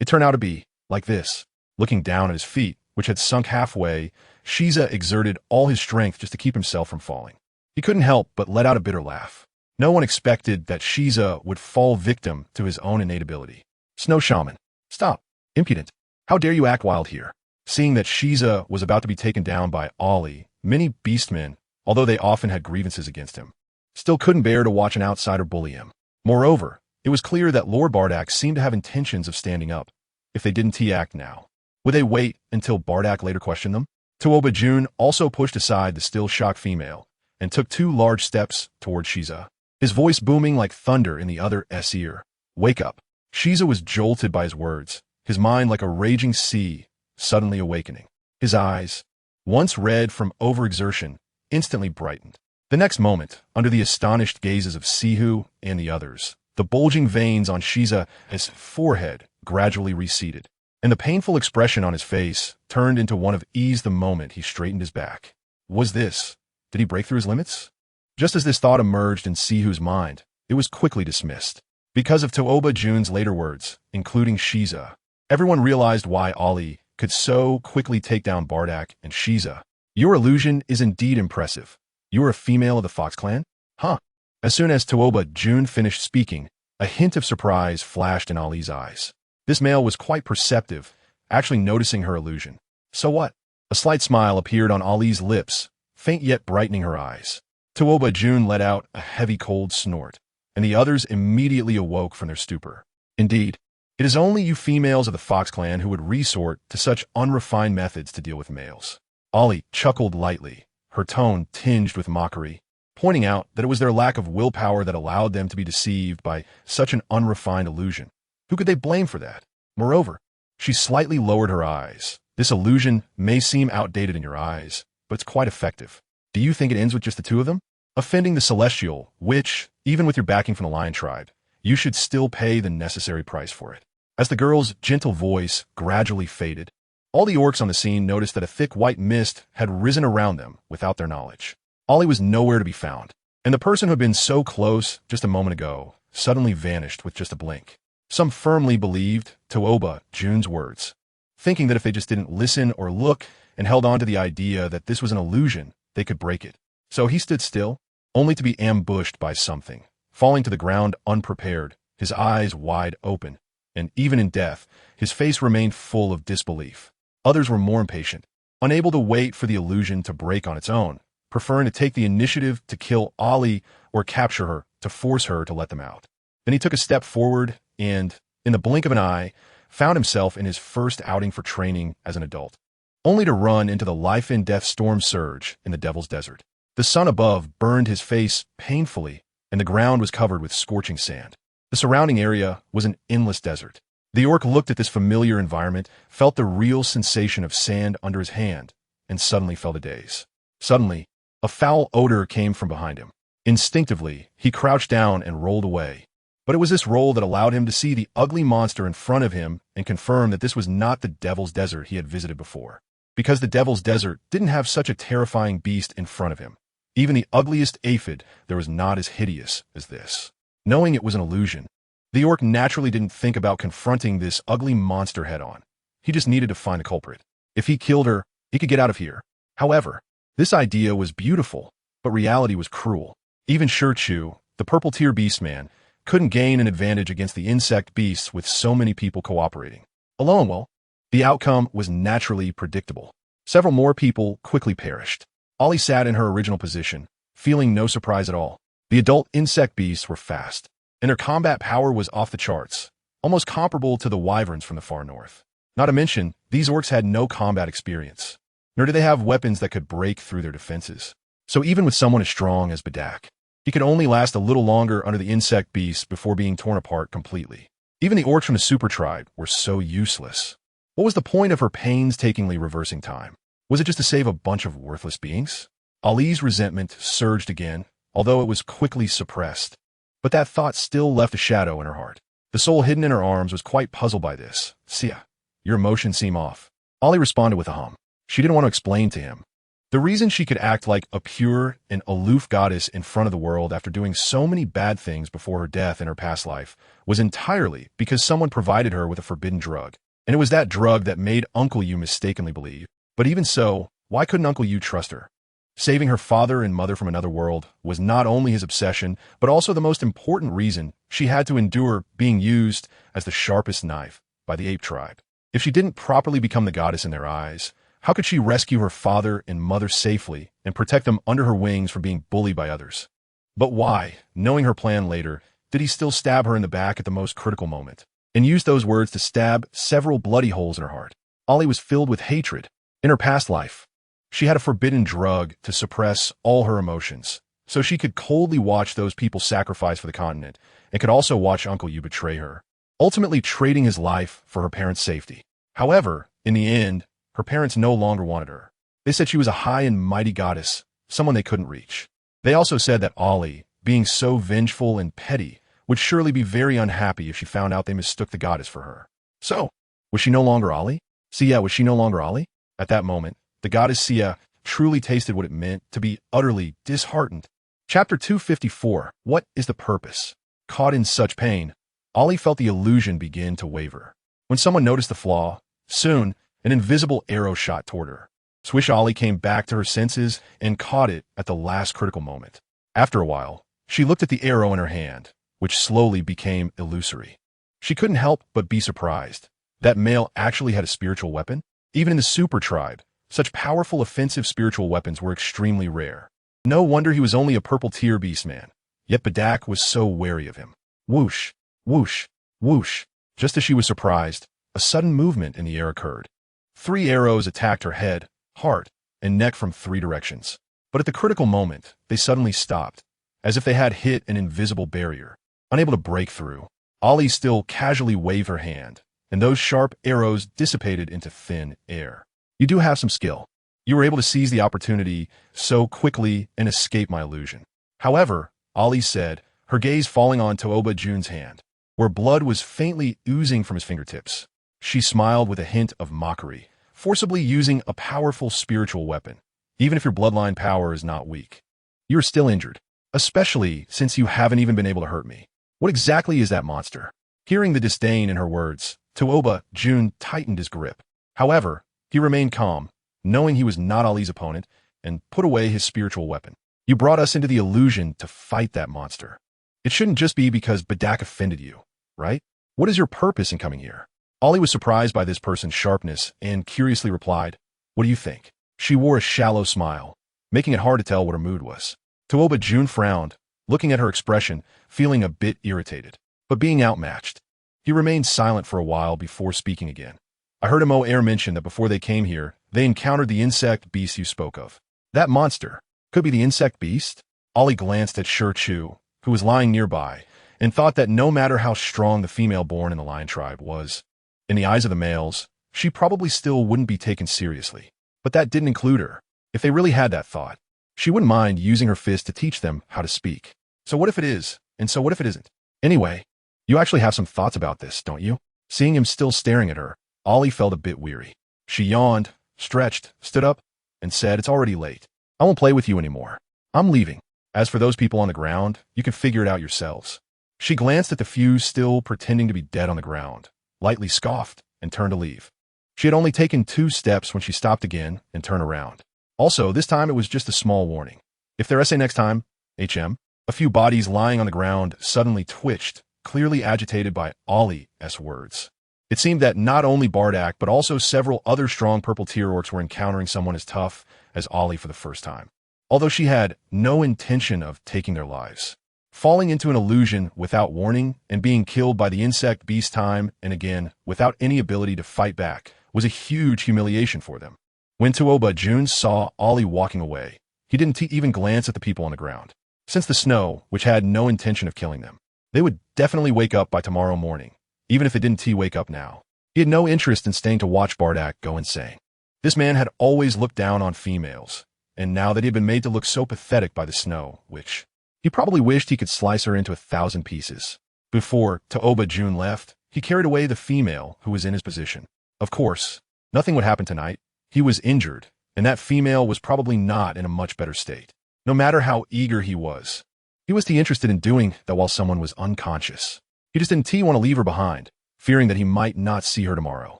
It turned out to be like this. Looking down at his feet, which had sunk halfway, Shiza exerted all his strength just to keep himself from falling. He couldn't help but let out a bitter laugh. No one expected that Shiza would fall victim to his own innate ability. Snow Shaman. Stop. Impudent. How dare you act wild here? Seeing that Shiza was about to be taken down by Ali, many beastmen, although they often had grievances against him, still couldn't bear to watch an outsider bully him. Moreover, it was clear that Lord Bardak seemed to have intentions of standing up, if they didn't act now. Would they wait until Bardak later questioned them? Tuladu also pushed aside the still shocked female and took 2 large steps towards Shiza, his voice booming like thunder in the other's ear. Wake up. Shiza was jolted by his words, his mind like a raging sea, suddenly awakening. His eyes, once red from overexertion, instantly brightened. The next moment, under the astonished gazes of Sihu and the others, the bulging veins on Shiza's forehead gradually receded, and the painful expression on his face turned into one of ease the moment he straightened his back. Was this Did he break through his limits? Just as this thought emerged in Sihu's mind, it was quickly dismissed. Because of Tooba Jun's later words, including Shiza, everyone realized why Ali could so quickly take down Bardak and Shiza. Your illusion is indeed impressive. You are a female of the Fox clan? Huh. As soon as Tooba Jun finished speaking, a hint of surprise flashed in Ali's eyes. This male was quite perceptive, actually noticing her illusion. So what? A slight smile appeared on Ali's lips, faint yet brightening her eyes. Tooba Jun let out a heavy cold snort, and the others immediately awoke from their stupor. Indeed, it is only you females of the Fox clan who would resort to such unrefined methods to deal with males. Ali chuckled lightly, her tone tinged with mockery, pointing out that it was their lack of willpower that allowed them to be deceived by such an unrefined illusion. Who could they blame for that? Moreover, she slightly lowered her eyes. This illusion may seem outdated in your eyes, but it's quite effective. Do you think it ends with just the two of them? Offending the Celestial, which, even with your backing from the Lion tribe, you should still pay the necessary price for it. As the girl's gentle voice gradually faded, all the orcs on the scene noticed that a thick white mist had risen around them without their knowledge. Ali was nowhere to be found, and the person who had been so close just a moment ago suddenly vanished with just a blink. Some firmly believed Tooba Jun's words, thinking that if they just didn't listen or look and held on to the idea that this was an illusion, they could break it. So he stood still, only to be ambushed by something, falling to the ground unprepared, his eyes wide open, and even in death, his face remained full of disbelief. Others were more impatient, unable to wait for the illusion to break on its own, preferring to take the initiative to kill Ali or capture her to force her to let them out. Then he took a step forward and, in the blink of an eye, found himself in his first outing for training as an adult, only to run into the life-and-death storm surge in the Devil's Desert. The sun above burned his face painfully, and the ground was covered with scorching sand. The surrounding area was an endless desert. The orc looked at this familiar environment, felt the real sensation of sand under his hand, and suddenly fell to daze. Suddenly, a foul odor came from behind him. Instinctively, he crouched down and rolled away. But it was this roll that allowed him to see the ugly monster in front of him and confirm that this was not the Devil's Desert he had visited before. Because the Devil's Desert didn't have such a terrifying beast in front of him. Even the ugliest aphid there was not as hideous as this. Knowing it was an illusion, the orc naturally didn't think about confronting this ugly monster head-on. He just needed to find a culprit. If he killed her, he could get out of here. However, this idea was beautiful, but reality was cruel. Even Shirchu, the purple-tier beastman, couldn't gain an advantage against the insect beasts with so many people cooperating. Alone, well, the outcome was naturally predictable. Several more people quickly perished. Ali sat in her original position, feeling no surprise at all. The adult insect beasts were fast, and their combat power was off the charts, almost comparable to the wyverns from the far north. Not to mention, these orcs had no combat experience, nor did they have weapons that could break through their defenses. So even with someone as strong as Bardak, he could only last a little longer under the insect beasts before being torn apart completely. Even the orcs from the super tribe were so useless. What was the point of her painstakingly reversing time? Was it just to save a bunch of worthless beings? Ali's resentment surged again, although it was quickly suppressed. But that thought still left a shadow in her heart. The soul hidden in her arms was quite puzzled by this. Sia, your emotions seem off. Ali responded with a hum. She didn't want to explain to him. The reason she could act like a pure and aloof goddess in front of the world after doing so many bad things before her death in her past life was entirely because someone provided her with a forbidden drug. And it was that drug that made Uncle Yu mistakenly believe. But even so, why couldn't Uncle Yu trust her? Saving her father and mother from another world was not only his obsession, but also the most important reason she had to endure being used as the sharpest knife by the ape tribe. If she didn't properly become the goddess in their eyes, how could she rescue her father and mother safely and protect them under her wings from being bullied by others? But why, knowing her plan later, did he still stab her in the back at the most critical moment, and use those words to stab several bloody holes in her heart? Ali was filled with hatred. In her past life, she had a forbidden drug to suppress all her emotions, so she could coldly watch those people sacrifice for the continent, and could also watch Uncle Yu betray her, ultimately trading his life for her parents' safety. However, in the end, her parents no longer wanted her. They said she was a high and mighty goddess, someone they couldn't reach. They also said that Ali, being so vengeful and petty, would surely be very unhappy if she found out they mistook the goddess for her. So, was she no longer Ali? Sia, was she no longer Ali? At that moment, the goddess Sia truly tasted what it meant to be utterly disheartened. Chapter 254. What is the purpose? Caught in such pain, Ollie felt the illusion begin to waver. When someone noticed the flaw, soon, an invisible arrow shot toward her. Swish Ollie came back to her senses and caught it at the last critical moment. After a while, she looked at the arrow in her hand, which slowly became illusory. She couldn't help but be surprised. That male actually had a spiritual weapon? Even in the super tribe, such powerful offensive spiritual weapons were extremely rare. No wonder he was only a purple tier beastman. Yet Badak was so wary of him. Whoosh, whoosh, whoosh. Just as she was surprised, a sudden movement in the air occurred. 3 arrows attacked her head, heart, and neck from 3 directions. But at the critical moment, they suddenly stopped, as if they had hit an invisible barrier. Unable to break through, Ollie still casually waved her hand, and those sharp arrows dissipated into thin air. You do have some skill. You were able to seize the opportunity so quickly and escape my illusion. However, Ollie said, her gaze falling on Tooba June's hand, where blood was faintly oozing from his fingertips. She smiled with a hint of mockery, forcibly using a powerful spiritual weapon. Even if your bloodline power is not weak, you're still injured, especially since you haven't even been able to hurt me. What exactly is that monster? Hearing the disdain in her words, Tooba June tightened his grip. However, he remained calm, knowing he was not Ollie's opponent, and put away his spiritual weapon. You brought us into the illusion to fight that monster. It shouldn't just be because Badak offended you, right? What is your purpose in coming here? Ollie was surprised by this person's sharpness and curiously replied, what do you think? She wore a shallow smile, making it hard to tell what her mood was. Tooba June frowned, looking at her expression, feeling a bit irritated, but being outmatched. He remained silent for a while before speaking again. I heard Mo Air mention that before they came here, they encountered the insect beast you spoke of. That monster could be the insect beast? Ollie glanced at Chu, who was lying nearby, and thought that no matter how strong the female born in the lion tribe was, in the eyes of the males, she probably still wouldn't be taken seriously. But that didn't include her. If they really had that thought, she wouldn't mind using her fist to teach them how to speak. So what if it is? And so what if it isn't? Anyway, you actually have some thoughts about this, don't you? Seeing him still staring at her, Ollie felt a bit weary. She yawned, stretched, stood up, and said, it's already late. I won't play with you anymore. I'm leaving. As for those people on the ground, you can figure it out yourselves. She glanced at the few still pretending to be dead on the ground, lightly scoffed, and turned to leave. She had only taken 2 steps when she stopped again and turned around. Also, this time it was just a small warning. If their essay next time, HM, a few bodies lying on the ground suddenly twitched, clearly agitated by Ollie's words. It seemed that not only Bardak, but also several other strong purple tier orcs were encountering someone as tough as Ollie for the first time. Although she had no intention of taking their lives. Falling into an illusion without warning and being killed by the insect beast time and again without any ability to fight back was a huge humiliation for them. When Tooba June saw Ollie walking away, he didn't even glance at the people on the ground. Since the snow, which had no intention of killing them, they would definitely wake up by tomorrow morning, even if it didn't wake up now. He had no interest in staying to watch Bardak go insane. This man had always looked down on females, and now that he had been made to look so pathetic by the snow, which he probably wished he could slice her into 1,000 pieces. Before Tooba June left, he carried away the female who was in his position. Of course, nothing would happen tonight. He was injured, and that female was probably not in a much better state. No matter how eager he was interested in doing that while someone was unconscious. He just didn't want to leave her behind, fearing that he might not see her tomorrow.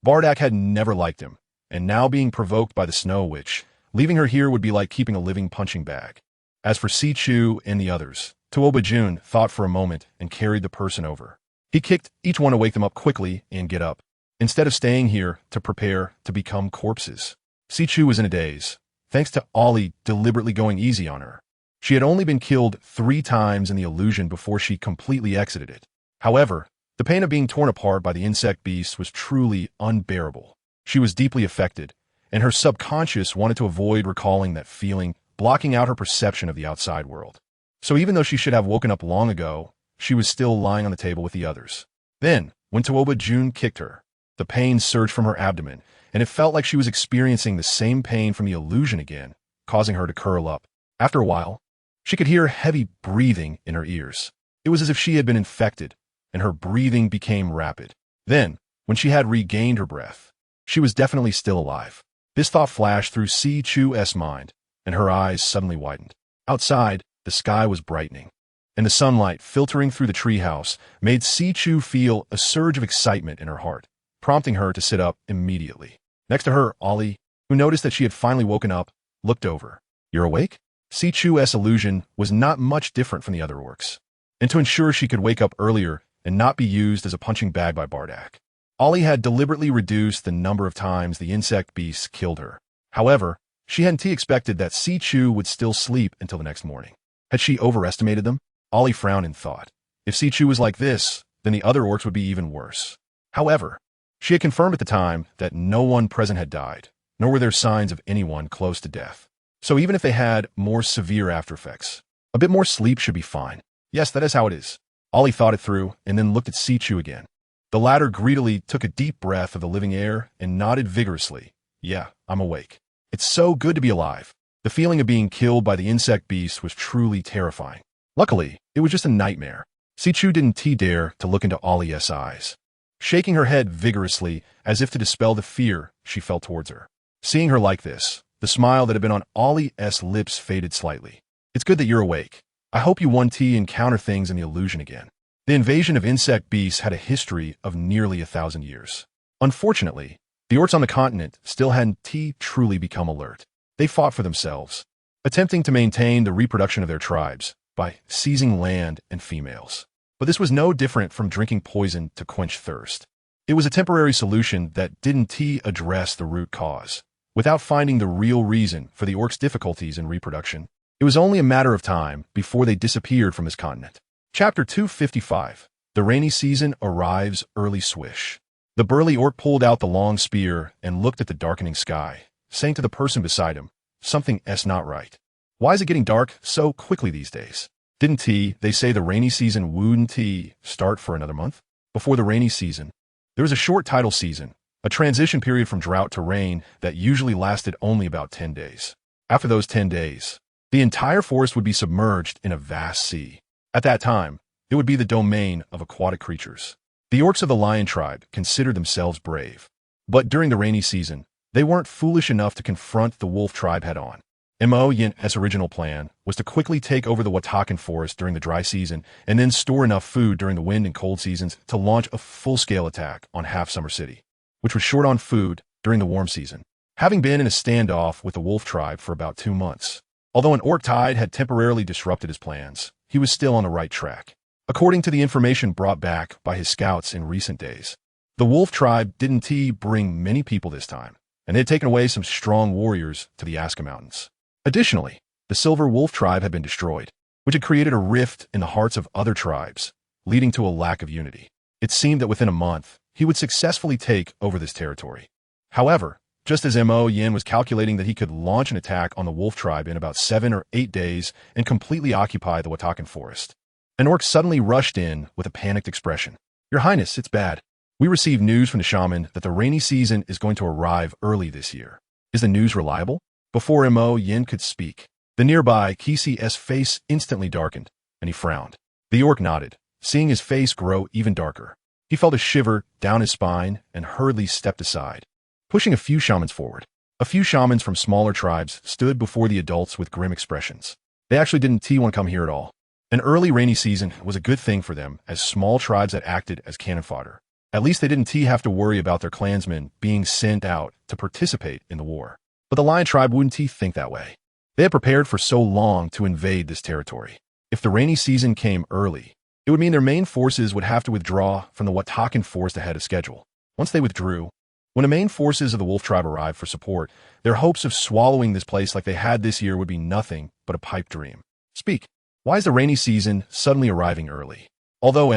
Bardak had never liked him, and now being provoked by the snow witch, leaving her here would be like keeping a living punching bag. As for Chu and the others, Tooba June thought for a moment and carried the person over. He kicked each one to wake them up quickly and get up, instead of staying here to prepare to become corpses. Chu was in a daze, thanks to Ollie deliberately going easy on her. She had only been killed 3 times in the illusion before she completely exited it. However, the pain of being torn apart by the insect beast was truly unbearable. She was deeply affected, and her subconscious wanted to avoid recalling that feeling, blocking out her perception of the outside world. So even though she should have woken up long ago, she was still lying on the table with the others. Then, when Tooba June kicked her, the pain surged from her abdomen, and it felt like she was experiencing the same pain from the illusion again, causing her to curl up. After a while, she could hear heavy breathing in her ears. It was as if she had been infected, and her breathing became rapid. Then, when she had regained her breath, she was definitely still alive. This thought flashed through Si Chu's mind, and her eyes suddenly widened. Outside, the sky was brightening, and the sunlight filtering through the treehouse made Si Chu feel a surge of excitement in her heart, prompting her to sit up immediately. Next to her, Ollie, who noticed that she had finally woken up, looked over. "You're awake?" Si Chu's illusion was not much different from the other orcs, and to ensure she could wake up earlier and not be used as a punching bag by Bardak, Ollie had deliberately reduced the number of times the insect beasts killed her. However, she hadn't expected that Si Chu would still sleep until the next morning. Had she overestimated them? Ollie frowned in thought. If Si Chu was like this, then the other orcs would be even worse. However, she had confirmed at the time that no one present had died, nor were there signs of anyone close to death. So even if they had more severe aftereffects, a bit more sleep should be fine. Yes, that is how it is. Ollie thought it through and then looked at Si Chu again. The latter greedily took a deep breath of the living air and nodded vigorously. "Yeah, I'm awake. It's so good to be alive." The feeling of being killed by the insect beast was truly terrifying. Luckily, it was just a nightmare. Si Chu didn't dare to look into Ollie's eyes, shaking her head vigorously as if to dispel the fear she felt towards her. Seeing her like this, the smile that had been on Ollie's lips faded slightly. "It's good that you're awake. I hope you won T encounter things in the illusion again." The invasion of insect beasts had a history of nearly 1,000 years. Unfortunately, the orcs on the continent still hadn't truly become alert. They fought for themselves, attempting to maintain the reproduction of their tribes by seizing land and females. But this was no different from drinking poison to quench thirst. It was a temporary solution that didn't address the root cause. Without finding the real reason for the orcs' difficulties in reproduction, it was only a matter of time before they disappeared from this continent. Chapter 255. The rainy season arrives early swish. The burly orc pulled out the long spear and looked at the darkening sky, saying to the person beside him, "Something's not right. Why is it getting dark so quickly these days? Didn't they say the rainy season wouldn't start for another month?" Before the rainy season, there was a short tidal season, a transition period from drought to rain that usually lasted only about 10 days. After those 10 days, the entire forest would be submerged in a vast sea. At that time, it would be the domain of aquatic creatures. The orcs of the lion tribe considered themselves brave. But during the rainy season, they weren't foolish enough to confront the wolf tribe head-on. Mo's original plan was to quickly take over the Watakan Forest during the dry season and then store enough food during the wind and cold seasons to launch a full-scale attack on Half-Summer City, which was short on food during the warm season, having been in a standoff with the wolf tribe for about 2 months. Although an orc tide had temporarily disrupted his plans, he was still on the right track. According to the information brought back by his scouts in recent days, the wolf tribe didn't bring many people this time, and they had taken away some strong warriors to the Aska Mountains. Additionally, the silver wolf tribe had been destroyed, which had created a rift in the hearts of other tribes, leading to a lack of unity. It seemed that within a month, he would successfully take over this territory. However, just as Yin was calculating that he could launch an attack on the wolf tribe in about 7 or 8 days and completely occupy the Watakan Forest, an orc suddenly rushed in with a panicked expression. "Your Highness, it's bad. We received news from the shaman that the rainy season is going to arrive early this year. Is the news reliable?" Before Yin could speak, the nearby Kisi's face instantly darkened, and he frowned. The orc nodded, seeing his face grow even darker. He felt a shiver down his spine and hurriedly stepped aside, pushing a few shamans forward. A few shamans from smaller tribes stood before the adults with grim expressions. They actually didn't want to come here at all. An early rainy season was a good thing for them, as small tribes had acted as cannon fodder. At least they didn't have to worry about their clansmen being sent out to participate in the war. But the lion tribe wouldn't think that way. They had prepared for so long to invade this territory. If the rainy season came early, it would mean their main forces would have to withdraw from the Watakan Forest ahead of schedule. Once they withdrew, when the main forces of the wolf tribe arrived for support, their hopes of swallowing this place like they had this year would be nothing but a pipe dream. "Speak. Why is the rainy season suddenly arriving early?" Although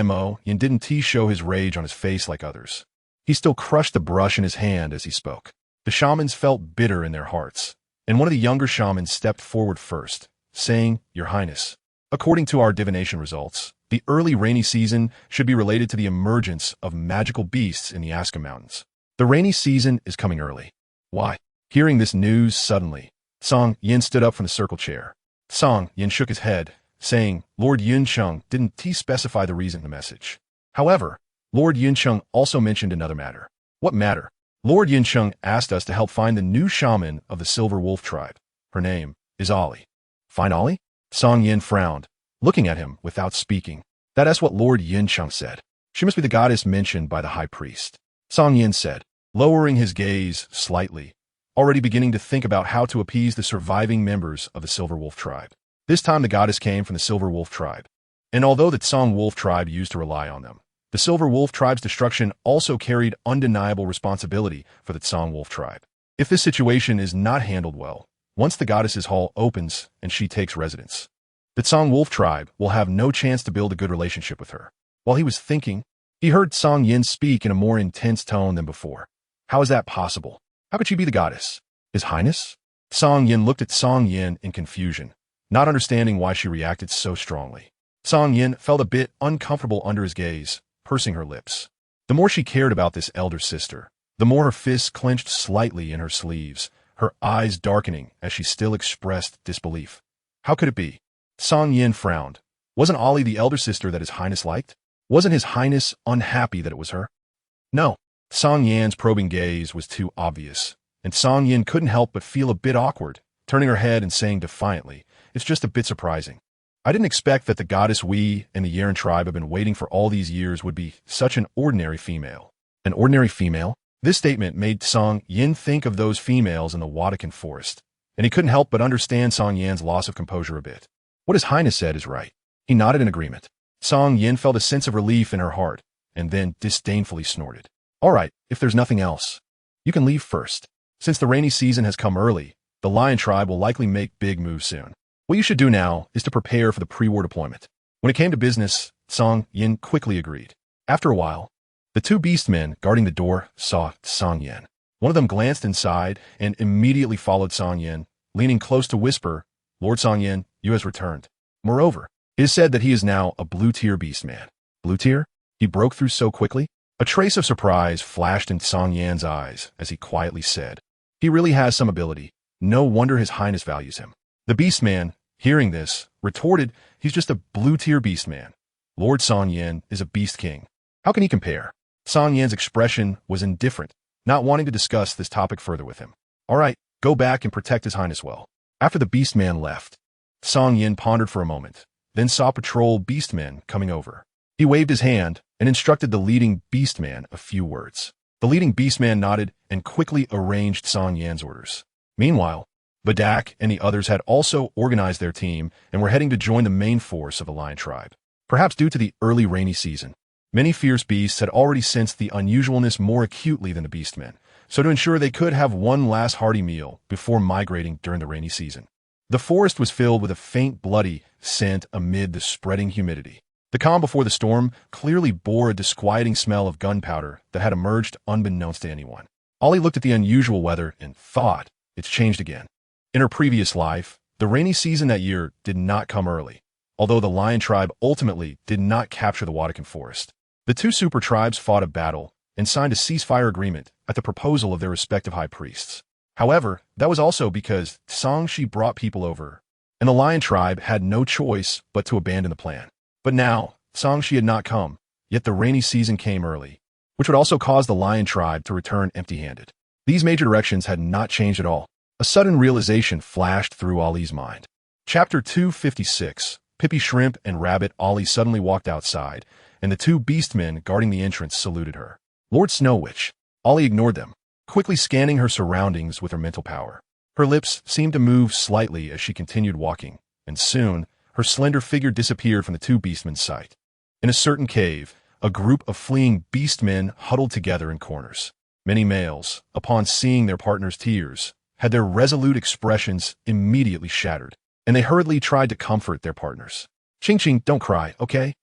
Yin didn't show his rage on his face like others, he still crushed the brush in his hand as he spoke. The shamans felt bitter in their hearts, and one of the younger shamans stepped forward first, saying, "Your Highness, according to our divination results, the early rainy season should be related to the emergence of magical beasts in the Aska Mountains. The rainy season is coming early." "Why?" Hearing this news suddenly, Yin stood up from the circle chair. Yin shook his head, saying, "Lord Yuncheng didn't specify the reason in the message. However, Lord Yuncheng also mentioned another matter." "What matter?" Lord Yincheng asked us to help find the new shaman of the Silver Wolf tribe. Her name is Ollie. Find Ollie? Song Yin frowned, looking at him without speaking. That's what Lord Yincheng said. She must be the goddess mentioned by the high priest. Song Yin said, lowering his gaze slightly, already beginning to think about how to appease the surviving members of the Silver Wolf tribe. This time the goddess came from the Silver Wolf tribe. And although the Song Wolf tribe used to rely on them, the Silver Wolf tribe's destruction also carried undeniable responsibility for the Song Wolf tribe. If this situation is not handled well, once the goddess's hall opens and she takes residence, the Song Wolf tribe will have no chance to build a good relationship with her. While he was thinking, he heard Song Yin speak in a more intense tone than before. How is that possible? How could she be the goddess? His Highness? Song Yin looked at Song Yin in confusion, not understanding why she reacted so strongly. Song Yin felt a bit uncomfortable under his gaze, pursing her lips. The more she cared about this elder sister, the more her fists clenched slightly in her sleeves, her eyes darkening as she still expressed disbelief. How could it be? Song Yin frowned. Wasn't Ollie the elder sister that His Highness liked? Wasn't His Highness unhappy that it was her? No. Song Yan's probing gaze was too obvious, and Song Yin couldn't help but feel a bit awkward, turning her head and saying defiantly, it's just a bit surprising. I didn't expect that the goddess we and the Yeren tribe have been waiting for all these years would be such an ordinary female. An ordinary female? This statement made Song Yin think of those females in the Watakan Forest, and he couldn't help but understand Song Yan's loss of composure a bit. What His Highness said is right. He nodded in agreement. Song Yin felt a sense of relief in her heart, and then disdainfully snorted. All right, if there's nothing else, you can leave first. Since the rainy season has come early, the Lion tribe will likely make big moves soon. What you should do now is to prepare for the pre-war deployment. When it came to business, Song Yin quickly agreed. After a while, the two beastmen guarding the door saw Song Yin. One of them glanced inside and immediately followed Song Yin, leaning close to whisper, Lord Song Yin, you has returned. Moreover, it is said that he is now a blue-tier beastman. Blue tier? He broke through so quickly? A trace of surprise flashed in Song Yan's eyes as he quietly said, he really has some ability. No wonder His Highness values him. The beastman, hearing this, retorted, he's just a blue-tier beastman. Lord Song Yin is a beast king. How can he compare? Song Yan's expression was indifferent, not wanting to discuss this topic further with him. All right, go back and protect His Highness well. After the beastman left, Song Yin pondered for a moment, then saw patrol beastmen coming over. He waved his hand and instructed the leading beastman a few words. The leading beastman nodded and quickly arranged Song Yan's orders. Meanwhile, Badak and the others had also organized their team and were heading to join the main force of the Lion tribe. Perhaps due to the early rainy season, many fierce beasts had already sensed the unusualness more acutely than the beastmen, so to ensure they could have one last hearty meal before migrating during the rainy season. The forest was filled with a faint bloody scent amid the spreading humidity. The calm before the storm clearly bore a disquieting smell of gunpowder that had emerged unbeknownst to anyone. Ollie looked at the unusual weather and thought, it's changed again. In her previous life, the rainy season that year did not come early, although the Lion tribe ultimately did not capture the Watakan Forest. The two super tribes fought a battle and signed a ceasefire agreement at the proposal of their respective high priests. However, that was also because Songshi brought people over, and the Lion tribe had no choice but to abandon the plan. But now, Songshi had not come, yet the rainy season came early, which would also cause the Lion tribe to return empty-handed. These major directions had not changed at all. A sudden realization flashed through Ollie's mind. Chapter 256, Pippi Shrimp and Rabbit Ollie suddenly walked outside, and the two beastmen guarding the entrance saluted her. Lord Snow Witch. Ollie ignored them, quickly scanning her surroundings with her mental power. Her lips seemed to move slightly as she continued walking, and soon, her slender figure disappeared from the two beastmen's sight. In a certain cave, a group of fleeing beastmen huddled together in corners. Many males, upon seeing their partner's tears, had their resolute expressions immediately shattered, and they hurriedly tried to comfort their partners. Ching Ching, don't cry, okay?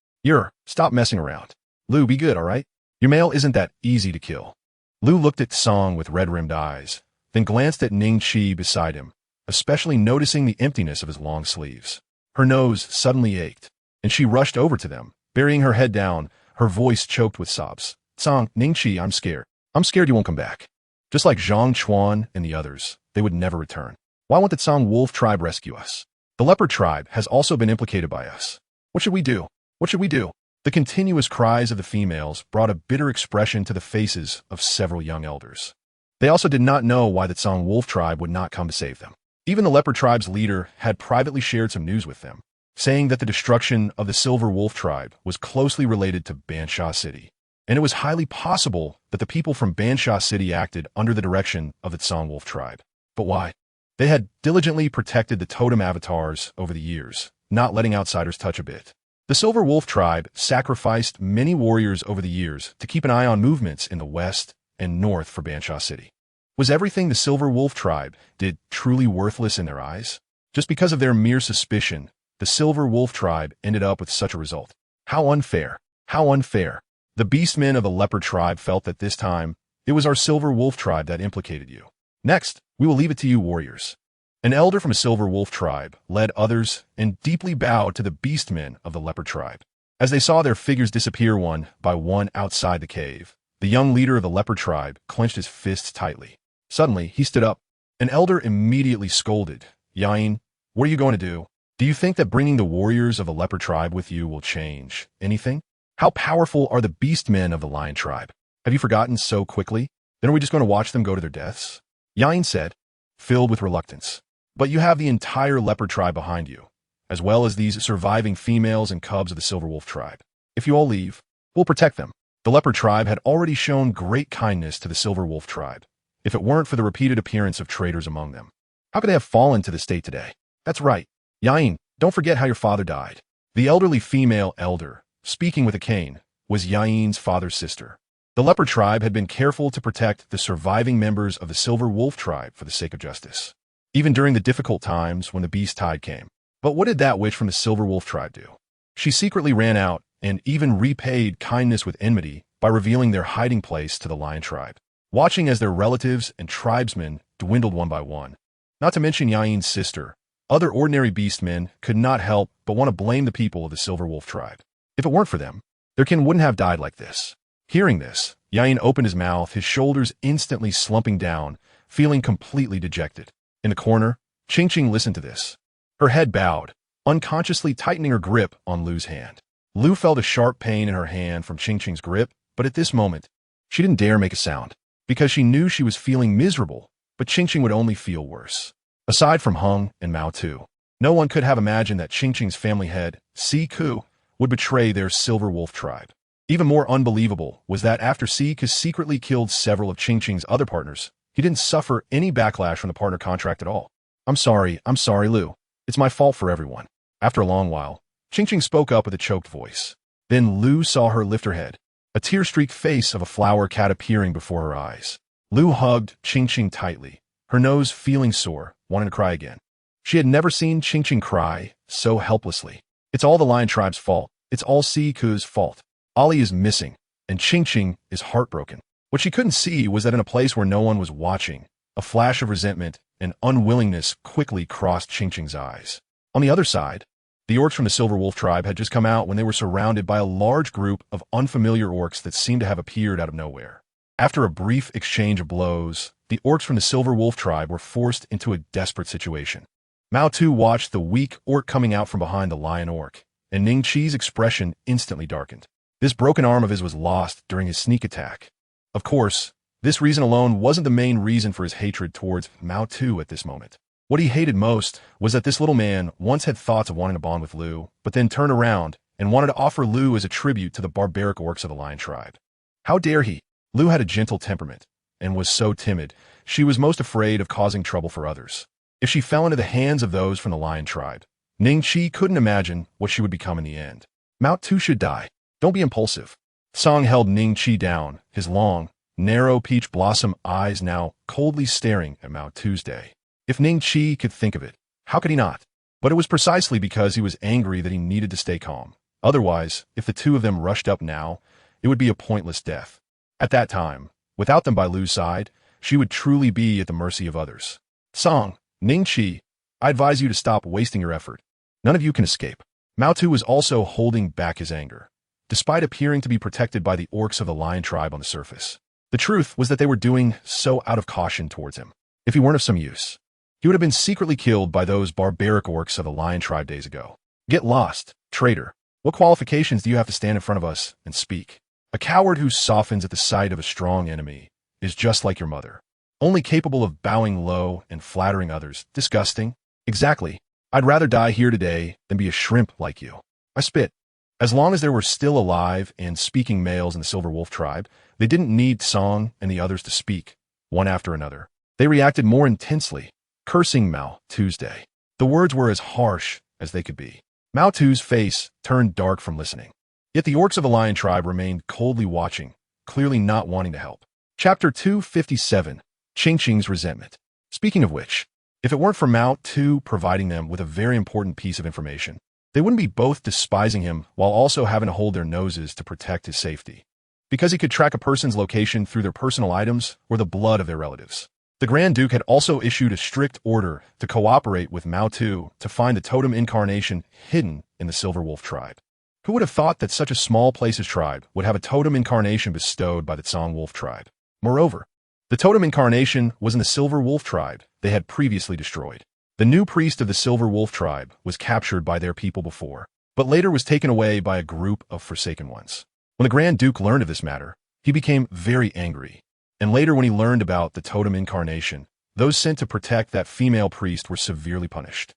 Stop messing around. Lu, be good, all right? Your male isn't that easy to kill. Lu looked at Song with red-rimmed eyes, then glanced at Ning Chi beside him, especially noticing the emptiness of his long sleeves. Her nose suddenly ached, and she rushed over to them, burying her head down, her voice choked with sobs. Song, Ning Chi, I'm scared. I'm scared you won't come back. Just like Zhang Chuan and the others, they would never return. Why won't the Song Wolf tribe rescue us? The Leopard tribe has also been implicated by us. What should we do? What should we do? The continuous cries of the females brought a bitter expression to the faces of several young elders. They also did not know why the Tsang wolf tribe would not come to save them. Even the leopard tribe's leader had privately shared some news with them, saying that the destruction of the silver wolf tribe was closely related to Bansha City, and it was highly possible that the people from Bansha City acted under the direction of the Tsang wolf tribe. But why? They had diligently protected the totem avatars over the years, not letting outsiders touch a bit. The silver wolf tribe sacrificed many warriors over the years to keep an eye on movements in the west and north for Bansha City. Was everything the silver wolf tribe did truly worthless in their eyes? Just because of their mere suspicion, the silver wolf tribe ended up with such a result. How unfair! How unfair! The beastmen of the leopard tribe felt that this time, it was our silver wolf tribe that implicated you. Next, we will leave it to you, warriors. An elder from a silver wolf tribe led others and deeply bowed to the beastmen of the leopard tribe. As they saw their figures disappear one by one outside the cave, the young leader of the leopard tribe clenched his fists tightly. Suddenly, he stood up. An elder immediately scolded, "Yain, what are you going to do? Do you think that bringing the warriors of the leopard tribe with you will change anything? How powerful are the beastmen of the lion tribe? Have you forgotten so quickly? Then are we just going to watch them go to their deaths?" Yain said, filled with reluctance. "But you have the entire leopard tribe behind you, as well as these surviving females and cubs of the silver wolf tribe. If you all leave, we'll protect them." The leopard tribe had already shown great kindness to the silver wolf tribe, if it weren't for the repeated appearance of traitors among them. How could they have fallen to this state today? That's right. Yain, don't forget how your father died. The elderly female elder, speaking with a cane, was Yain's father's sister. The leopard tribe had been careful to protect the surviving members of the silver wolf tribe for the sake of justice, even during the difficult times when the beast tide came. But what did that witch from the silver wolf tribe do? She secretly ran out and even repaid kindness with enmity by revealing their hiding place to the lion tribe, watching as their relatives and tribesmen dwindled one by one. Not to mention Yain's sister, other ordinary beastmen could not help but want to blame the people of the silver wolf tribe. If it weren't for them, their kin wouldn't have died like this. Hearing this, Yain opened his mouth, his shoulders instantly slumping down, feeling completely dejected. In the corner, Ching listened to this. Her head bowed, unconsciously tightening her grip on Lu's hand. Lu felt a sharp pain in her hand from Ching's grip, but at this moment, she didn't dare make a sound, because she knew she was feeling miserable, but Ching would only feel worse. Aside from Hung and Mao Tu, no one could have imagined that Ching's family head, Si Ku, would betray their silver wolf tribe. Even more unbelievable was that after Si Ku secretly killed several of Ching's other partners, he didn't suffer any backlash from the partner contract at all. I'm sorry, Lu. It's my fault for everyone." After a long while, Ching spoke up with a choked voice. Then Lu saw her lift her head, a tear-streaked face of a flower cat appearing before her eyes. Lu hugged Ching tightly, her nose feeling sore, wanting to cry again. She had never seen Ching cry so helplessly. It's all the lion tribe's fault. It's all Si Ku's fault. Ali is missing, and Ching is heartbroken. What she couldn't see was that in a place where no one was watching, a flash of resentment and unwillingness quickly crossed Ching's eyes. On the other side, the orcs from the silver wolf tribe had just come out when they were surrounded by a large group of unfamiliar orcs that seemed to have appeared out of nowhere. After a brief exchange of blows, the orcs from the silver wolf tribe were forced into a desperate situation. Mao Tu watched the weak orc coming out from behind the lion orc, and Ning Chi's expression instantly darkened. This broken arm of his was lost during his sneak attack. Of course, this reason alone wasn't the main reason for his hatred towards Mao Tu at this moment. What he hated most was that this little man once had thoughts of wanting to bond with Lu, but then turned around and wanted to offer Lu as a tribute to the barbaric orcs of the lion tribe. How dare he? Lu had a gentle temperament, and was so timid, she was most afraid of causing trouble for others. If she fell into the hands of those from the lion tribe, Ning Chi couldn't imagine what she would become in the end. Mao Tu should die. Don't be impulsive. Song held Ning Chi down, his long, narrow peach blossom eyes now coldly staring at Mao Tuesday. If Ning Chi could think of it, how could he not? But it was precisely because he was angry that he needed to stay calm. Otherwise, if the two of them rushed up now, it would be a pointless death. At that time, without them by Lu's side, she would truly be at the mercy of others. Song, Ning Chi, I advise you to stop wasting your effort. None of you can escape. Mao Tu was also holding back his anger, despite appearing to be protected by the orcs of the lion tribe on the surface. The truth was that they were doing so out of caution towards him. If he weren't of some use, he would have been secretly killed by those barbaric orcs of the lion tribe days ago. Get lost, traitor. What qualifications do you have to stand in front of us and speak? A coward who softens at the sight of a strong enemy is just like your mother. only capable of bowing low and flattering others. Disgusting. Exactly. I'd rather die here today than be a shrimp like you. I spit. As long as there were still alive and speaking males in the Silver Wolf tribe, they didn't need Song and the others to speak, one after another. They reacted more intensely, cursing Mao Tuesday. The words were as harsh as they could be. Mao Tu's face turned dark from listening. Yet the orcs of the Lion tribe remained coldly watching, clearly not wanting to help. Chapter 257, Ching Ching's Resentment. Speaking of which, if it weren't for Mao Tu providing them with a very important piece of information, they wouldn't be both despising him while also having to hold their noses to protect his safety. Because he could track a person's location through their personal items or the blood of their relatives. The Grand Duke had also issued a strict order to cooperate with Mao Tu to find the totem incarnation hidden in the Silver Wolf tribe. Who would have thought that such a small place's tribe would have a totem incarnation bestowed by the Song Wolf tribe? Moreover, the totem incarnation was in the Silver Wolf tribe they had previously destroyed. The new priest of the Silver Wolf tribe was captured by their people before, but later was taken away by a group of Forsaken Ones. When the Grand Duke learned of this matter, he became very angry. And later when he learned about the totem incarnation, those sent to protect that female priest were severely punished.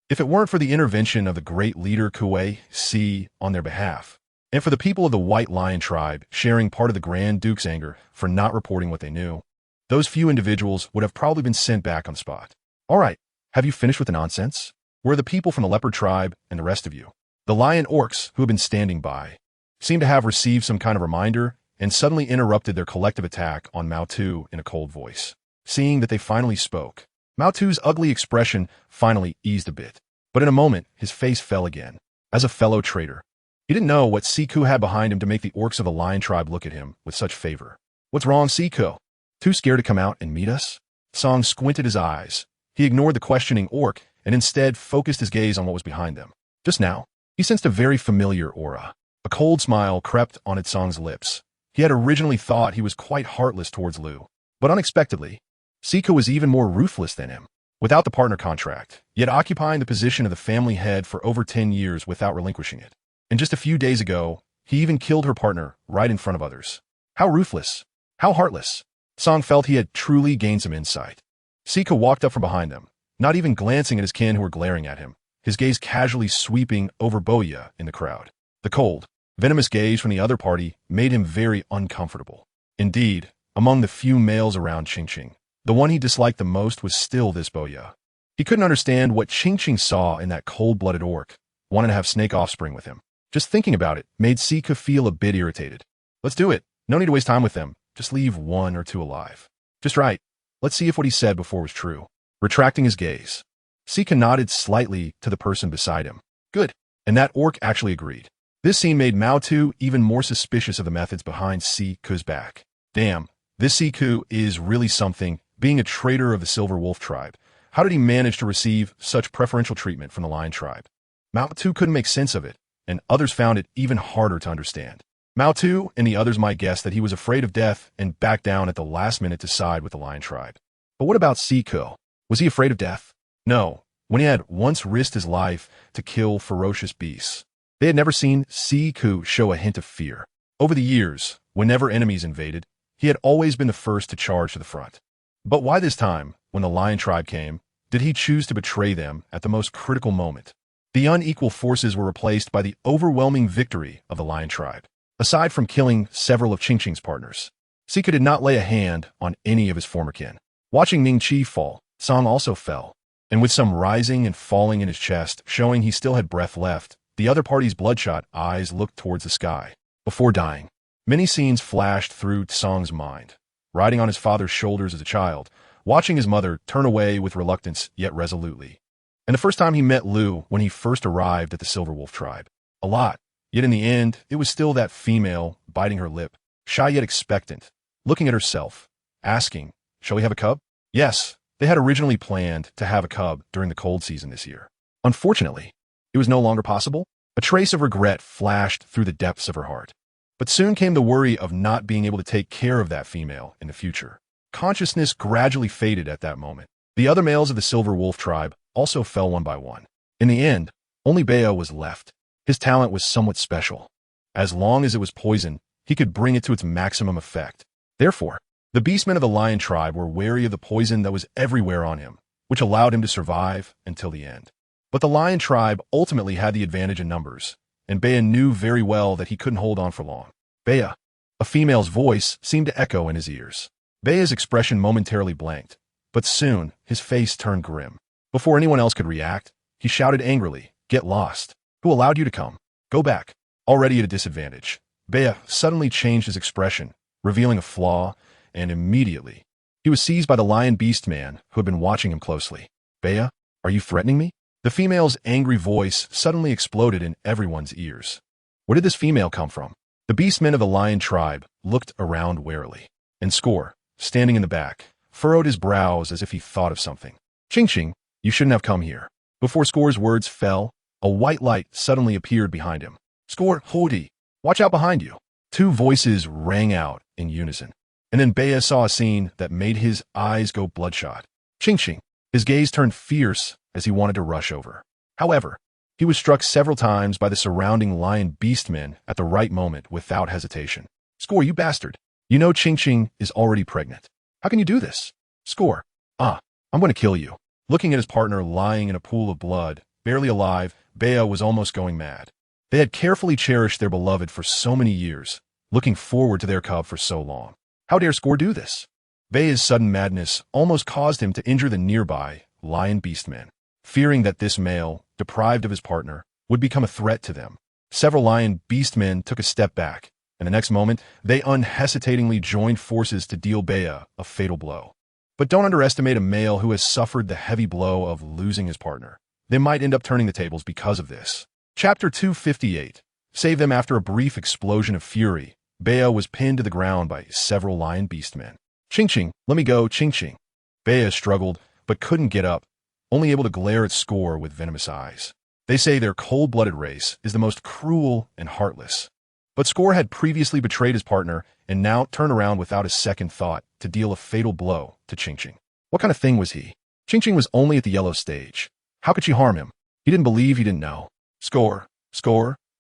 If it weren't for the intervention of the great leader Kuei Si on their behalf, and for the people of the White Lion tribe sharing part of the Grand Duke's anger for not reporting what they knew, those few individuals would have probably been sent back on the spot. All right. Have you finished with the nonsense? Where are the people from the leopard tribe and the rest of you? The lion orcs, who had been standing by, seemed to have received some kind of reminder and suddenly interrupted their collective attack on Mao Tu in a cold voice. Seeing that they finally spoke, Mao Tu's ugly expression finally eased a bit. But in a moment, his face fell again. As a fellow traitor, he didn't know what Siku had behind him to make the orcs of the lion tribe look at him with such favor. What's wrong, Siku? Too scared to come out and meet us? Song squinted his eyes. He ignored the questioning orc and instead focused his gaze on what was behind them. Just now, he sensed a very familiar aura. A cold smile crept on its Song's lips. He had originally thought he was quite heartless towards Lu, but unexpectedly, Siku was even more ruthless than him. Without the partner contract, yet occupying the position of the family head for over 10 years without relinquishing it. And just a few days ago, he even killed her partner right in front of others. How ruthless. How heartless. Song felt he had truly gained some insight. Siku walked up from behind them, not even glancing at his kin who were glaring at him, his gaze casually sweeping over Boya in the crowd. The cold, venomous gaze from the other party made him very uncomfortable. Indeed, among the few males around Ching Ching, the one he disliked the most was still this Boya. He couldn't understand what Ching Ching saw in that cold-blooded orc, wanting to have snake offspring with him. Just thinking about it made Siku feel a bit irritated. Let's do it. No need to waste time with them. Just leave one or two alive. Just right. Let's see if what he said before was true. Retracting his gaze, Siku nodded slightly to the person beside him. Good. And that orc actually agreed. This scene made Mao Tu even more suspicious of the methods behind Siku's back. Damn, this Siku is really something, being a traitor of the Silver Wolf tribe. How did he manage to receive such preferential treatment from the Lion tribe? Mao Tu couldn't make sense of it, and others found it even harder to understand. Mao Tu and the others might guess that he was afraid of death and backed down at the last minute to side with the Lion tribe. But what about Siku? Was he afraid of death? No, when he had once risked his life to kill ferocious beasts. They had never seen Siku show a hint of fear. Over the years, whenever enemies invaded, he had always been the first to charge to the front. But why this time, when the Lion tribe came, did he choose to betray them at the most critical moment? The unequal forces were replaced by the overwhelming victory of the Lion tribe. Aside from killing several of Ching Ching's partners, Siku did not lay a hand on any of his former kin. Watching Ning Chi fall, Song also fell, and with some rising and falling in his chest, showing he still had breath left, the other party's bloodshot eyes looked towards the sky. Before dying, many scenes flashed through Song's mind. Riding on his father's shoulders as a child, watching his mother turn away with reluctance yet resolutely. And the first time he met Lu when he first arrived at the Silver Wolf tribe. A lot. Yet in the end, it was still that female, biting her lip, shy yet expectant, looking at herself, asking, "Shall we have a cub?" Yes, they had originally planned to have a cub during the cold season this year. Unfortunately, it was no longer possible. A trace of regret flashed through the depths of her heart. But soon came the worry of not being able to take care of that female in the future. Consciousness gradually faded at that moment. The other males of the Silver Wolf tribe also fell one by one. In the end, only Beo was left. His talent was somewhat special. As long as it was poison, he could bring it to its maximum effect. Therefore, The beastmen of the lion tribe were wary of the poison that was everywhere on him, which allowed him to survive until the end. But the lion tribe ultimately had the advantage in numbers, and Bea knew very well that he couldn't hold on for long. Bea, a female's voice seemed to echo in his ears. Bea's expression momentarily blanked, but soon his face turned grim. Before anyone else could react, he shouted angrily, "Get lost. Who allowed you to come? Go back." Already at a disadvantage, Bea suddenly changed his expression, revealing a flaw, and immediately, he was seized by the lion beast man who had been watching him closely. "Bea, are you threatening me?" The female's angry voice suddenly exploded in everyone's ears. Where did this female come from? The beastmen of the lion tribe looked around warily, and Score, standing in the back, furrowed his brows as if he thought of something. "Ching, you shouldn't have come here." Before Score's words fell, a white light suddenly appeared behind him. "Score, Hody, watch out behind you." Two voices rang out in unison, and then Bea saw a scene that made his eyes go bloodshot. Ching. His gaze turned fierce as he wanted to rush over. However, he was struck several times by the surrounding lion beastmen at the right moment without hesitation. "Score, you bastard. You know Ching is already pregnant. How can you do this?" "Score, I'm going to kill you." Looking at his partner lying in a pool of blood, barely alive, Bea was almost going mad. They had carefully cherished their beloved for so many years, looking forward to their cub for so long. How dare Score do this? Bea's sudden madness almost caused him to injure the nearby lion beastmen. Fearing that this male, deprived of his partner, would become a threat to them, several lion beastmen took a step back, and the next moment, they unhesitatingly joined forces to deal Bea a fatal blow. But don't underestimate a male who has suffered the heavy blow of losing his partner. They might end up turning the tables because of this. Chapter 258. Save them. After a brief explosion of fury, Bea was pinned to the ground by several lion beastmen. Ching, let me go, Ching. Bea struggled, but couldn't get up, only able to glare at Score with venomous eyes. They say their cold-blooded race is the most cruel and heartless. But Score had previously betrayed his partner and now turned around without a second thought to deal a fatal blow to Ching. What kind of thing was he? Ching was only at the yellow stage. How could she harm him? He didn't believe he didn't know. Score,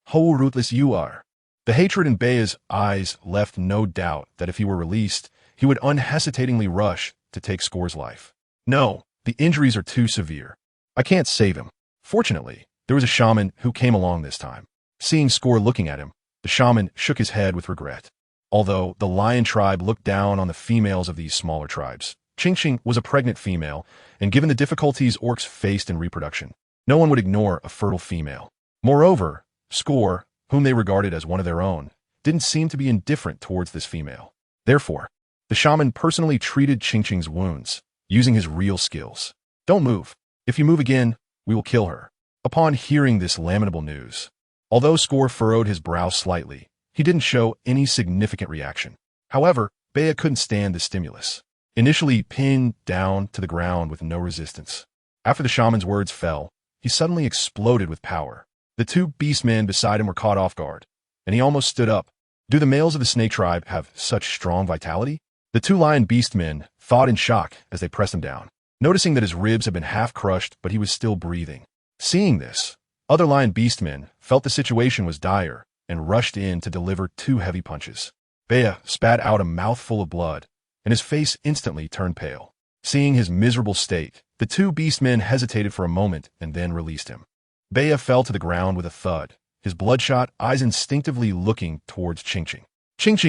how ruthless you are. The hatred in Bea's eyes left no doubt that if he were released, he would unhesitatingly rush to take Score's life. No, the injuries are too severe. I can't save him. Fortunately, there was a shaman who came along this time. Seeing Score looking at him, the shaman shook his head with regret. Although the lion tribe looked down on the females of these smaller tribes, Ching was a pregnant female, and given the difficulties orcs faced in reproduction, no one would ignore a fertile female. Moreover, Score, whom they regarded as one of their own, didn't seem to be indifferent towards this female. Therefore, the shaman personally treated Ching's wounds, using his real skills. "Don't move. If you move again, we will kill her." Upon hearing this lamentable news, although Score furrowed his brow slightly, he didn't show any significant reaction. However, Bea couldn't stand the stimulus. Initially pinned down to the ground with no resistance, after the shaman's words fell, he suddenly exploded with power. The two beastmen beside him were caught off guard, and he almost stood up. Do the males of the snake tribe have such strong vitality? The two lion beastmen thought in shock as they pressed him down, noticing that his ribs had been half crushed, but he was still breathing. Seeing this, other lion beastmen felt the situation was dire and rushed in to deliver two heavy punches. Bea spat out a mouthful of blood, and his face instantly turned pale. Seeing his miserable state, the two beastmen hesitated for a moment and then released him. Bea fell to the ground with a thud, his bloodshot eyes instinctively looking towards Ching.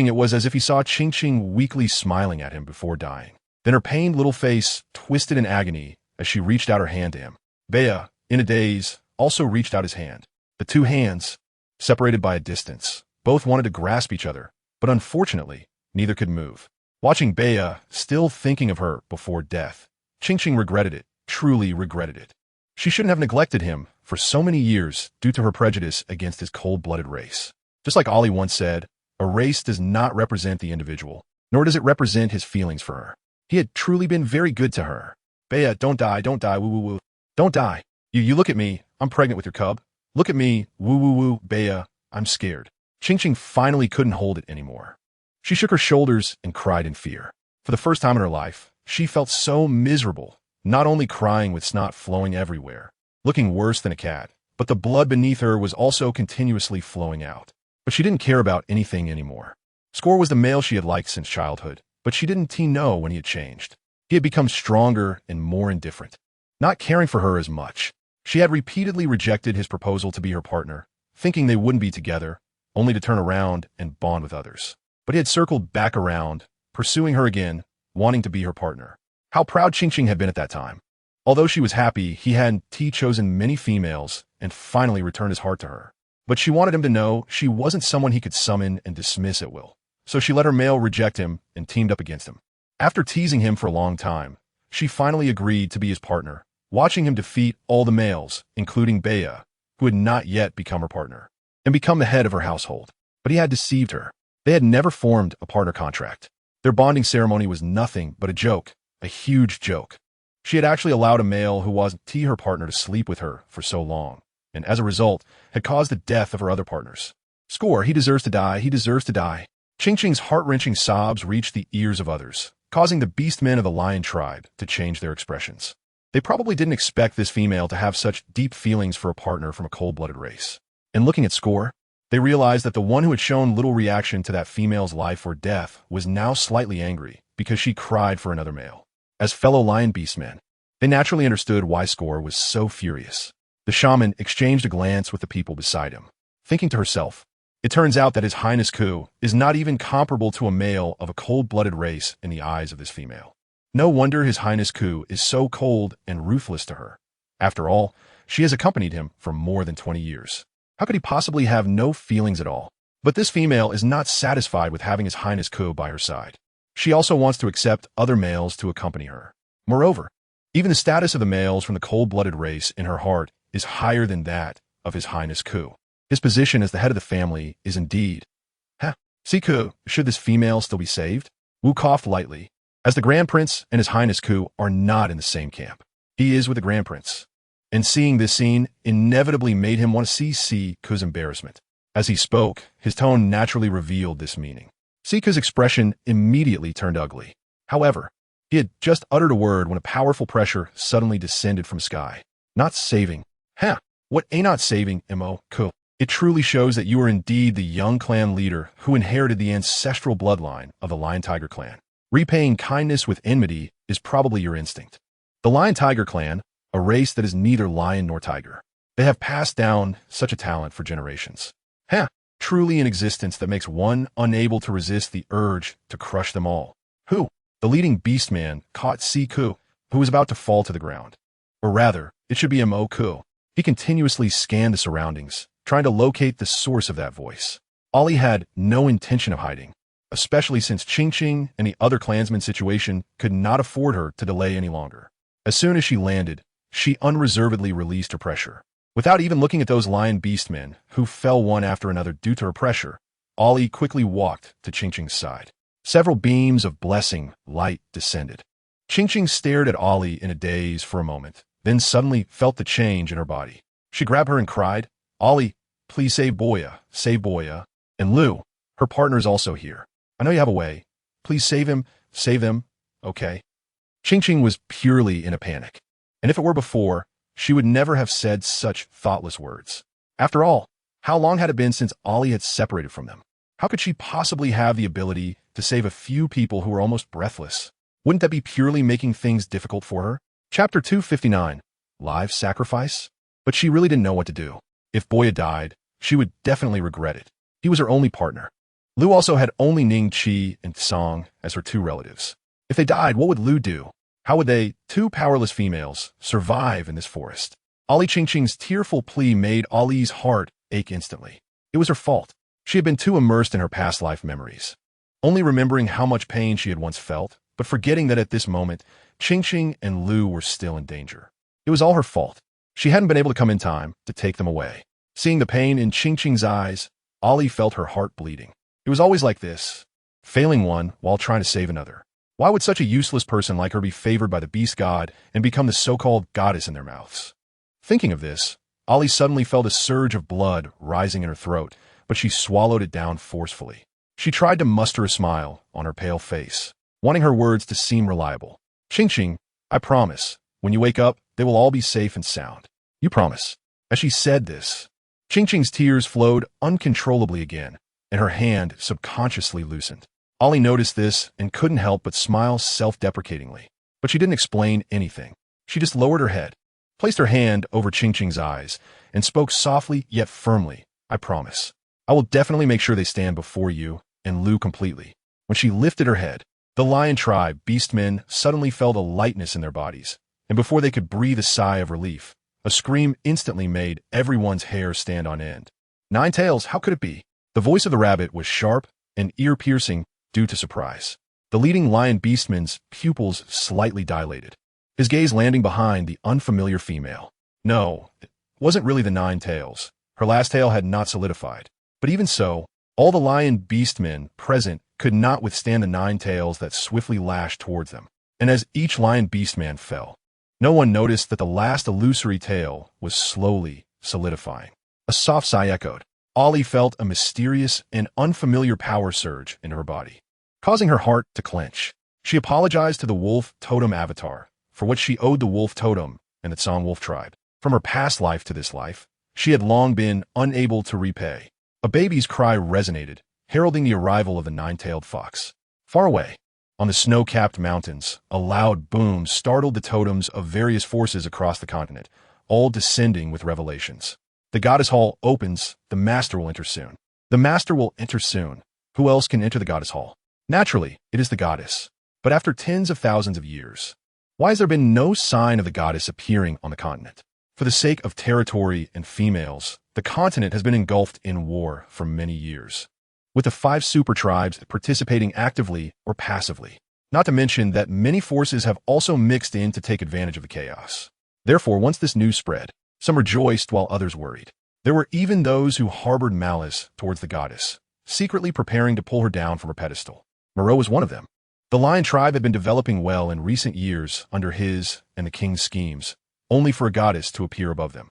It was as if he saw Ching weakly smiling at him before dying. Then her pained little face twisted in agony as she reached out her hand to him. Bea, in a daze, also reached out his hand. The two hands, separated by a distance, both wanted to grasp each other, but unfortunately, neither could move. Watching Bea, still thinking of her before death, Ching regretted it, truly regretted it. She shouldn't have neglected him for so many years due to her prejudice against his cold-blooded race. Just like Ollie once said, a race does not represent the individual, nor does it represent his feelings for her. He had truly been very good to her. Bea, don't die, woo-woo-woo. Don't die. You look at me, I'm pregnant with your cub. Look at me, woo-woo-woo, Bea, I'm scared. Ching finally couldn't hold it anymore. She shook her shoulders and cried in fear. For the first time in her life, she felt so miserable, not only crying with snot flowing everywhere, looking worse than a cat, but the blood beneath her was also continuously flowing out. But she didn't care about anything anymore. Score was the male she had liked since childhood, but she didn't know when he had changed. He had become stronger and more indifferent, not caring for her as much. She had repeatedly rejected his proposal to be her partner, thinking they wouldn't be together, only to turn around and bond with others. But he had circled back around, pursuing her again, wanting to be her partner. How proud Qingqing had been at that time. Although she was happy, he had chosen many females and finally returned his heart to her. But she wanted him to know she wasn't someone he could summon and dismiss at will. So she let her male reject him and teamed up against him. After teasing him for a long time, she finally agreed to be his partner, watching him defeat all the males, including Bea, who had not yet become her partner, and become the head of her household. But he had deceived her. They had never formed a partner contract. Their bonding ceremony was nothing but a joke, a huge joke. She had actually allowed a male who wasn't her partner to sleep with her for so long, and as a result, had caused the death of her other partners. Score, he deserves to die, he deserves to die. Qingqing's heart-wrenching sobs reached the ears of others, causing the beastmen of the lion tribe to change their expressions. They probably didn't expect this female to have such deep feelings for a partner from a cold-blooded race. And looking at Score, they realized that the one who had shown little reaction to that female's life or death was now slightly angry because she cried for another male. As fellow lion beastmen, they naturally understood why Score was so furious. The shaman exchanged a glance with the people beside him, thinking to herself, it turns out that His Highness Ku is not even comparable to a male of a cold-blooded race in the eyes of this female. No wonder His Highness Ku is so cold and ruthless to her. After all, she has accompanied him for more than 20 years. How could he possibly have no feelings at all? But this female is not satisfied with having His Highness Ku by her side. She also wants to accept other males to accompany her. Moreover, even the status of the males from the cold-blooded race in her heart is higher than that of His Highness Ku. His position as the head of the family is indeed. Siku, should this female still be saved? Wu coughed lightly, as the Grand Prince and His Highness Ku are not in the same camp. He is with the Grand Prince. And seeing this scene inevitably made him want to see Ku's embarrassment. As he spoke, his tone naturally revealed this meaning. Siku's expression immediately turned ugly. However, he had just uttered a word when a powerful pressure suddenly descended from sky. Not saving. What ain't not saving, Mo, Ku? It truly shows that you are indeed the young clan leader who inherited the ancestral bloodline of the Lion-Tiger clan. Repaying kindness with enmity is probably your instinct. The Lion-Tiger clan, a race that is neither lion nor tiger. They have passed down such a talent for generations. Truly an existence that makes one unable to resist the urge to crush them all. Who? The leading beastman caught Siku, who was about to fall to the ground. Or rather, it should be Mo Ku. He continuously scanned the surroundings, trying to locate the source of that voice. Ollie had no intention of hiding, especially since Qingqing and the other clansman situation could not afford her to delay any longer. As soon as she landed, she unreservedly released her pressure. Without even looking at those lion beastmen, who fell one after another due to her pressure, Ollie quickly walked to Qingqing's side. Several beams of blessing light descended. Qingqing stared at Ollie in a daze for a moment, then suddenly felt the change in her body. She grabbed her and cried, Ollie, please save Boya, save Boya. And Lu, her partner, is also here. I know you have a way. Please save him, save them, okay? Qingqing was purely in a panic. And if it were before, she would never have said such thoughtless words. After all, how long had it been since Ollie had separated from them? How could she possibly have the ability to save a few people who were almost breathless? Wouldn't that be purely making things difficult for her? Chapter 259, Live Sacrifice? But she really didn't know what to do. If Boya died, she would definitely regret it. He was her only partner. Lu also had only Ning Qi and Song as her two relatives. If they died, what would Lu do? How would they, two powerless females, survive in this forest? Ollie Qingqing's tearful plea made Ollie's heart ache instantly. It was her fault. She had been too immersed in her past life memories, only remembering how much pain she had once felt, but forgetting that at this moment, Qingqing and Lu were still in danger. It was all her fault. She hadn't been able to come in time to take them away. Seeing the pain in Qingqing's eyes, Ollie felt her heart bleeding. It was always like this, failing one while trying to save another. Why would such a useless person like her be favored by the beast god and become the so-called goddess in their mouths? Thinking of this, Ollie suddenly felt a surge of blood rising in her throat, but she swallowed it down forcefully. She tried to muster a smile on her pale face, wanting her words to seem reliable. Qingqing, I promise, when you wake up, they will all be safe and sound. You promise. As she said this, Qingqing's tears flowed uncontrollably again, and her hand subconsciously loosened. Ollie noticed this and couldn't help but smile self-deprecatingly. But she didn't explain anything. She just lowered her head, placed her hand over Ching Ching's eyes, and spoke softly yet firmly. I promise. I will definitely make sure they stand before you and Lu completely. When she lifted her head, the lion tribe beastmen suddenly felt a lightness in their bodies, and before they could breathe a sigh of relief, a scream instantly made everyone's hair stand on end. Nine Tails, how could it be? The voice of the rabbit was sharp and ear-piercing due to surprise. The leading lion beastman's pupils slightly dilated, his gaze landing behind the unfamiliar female. No, it wasn't really the Nine Tails. Her last tail had not solidified. But even so, all the lion beastmen present could not withstand the 9 tails that swiftly lashed towards them. And as each lion beastman fell, no one noticed that the last illusory tail was slowly solidifying. A soft sigh echoed. Ollie felt a mysterious and unfamiliar power surge in her body, causing her heart to clench. She apologized to the wolf totem avatar for what she owed the wolf totem and the Tsang wolf tribe. From her past life to this life, she had long been unable to repay. A baby's cry resonated, heralding the arrival of the 9-tailed fox. Far away, on the snow-capped mountains, a loud boom startled the totems of various forces across the continent, all descending with revelations. The goddess hall opens, the master will enter soon. The master will enter soon. Who else can enter the goddess hall? Naturally, it is the goddess. But after tens of thousands of years, why has there been no sign of the goddess appearing on the continent? For the sake of territory and females, the continent has been engulfed in war for many years, with the 5 super tribes participating actively or passively. Not to mention that many forces have also mixed in to take advantage of the chaos. Therefore, once this news spread, some rejoiced while others worried. There were even those who harbored malice towards the goddess, secretly preparing to pull her down from her pedestal. Moreau was one of them. The lion tribe had been developing well in recent years under his and the king's schemes, only for a goddess to appear above them.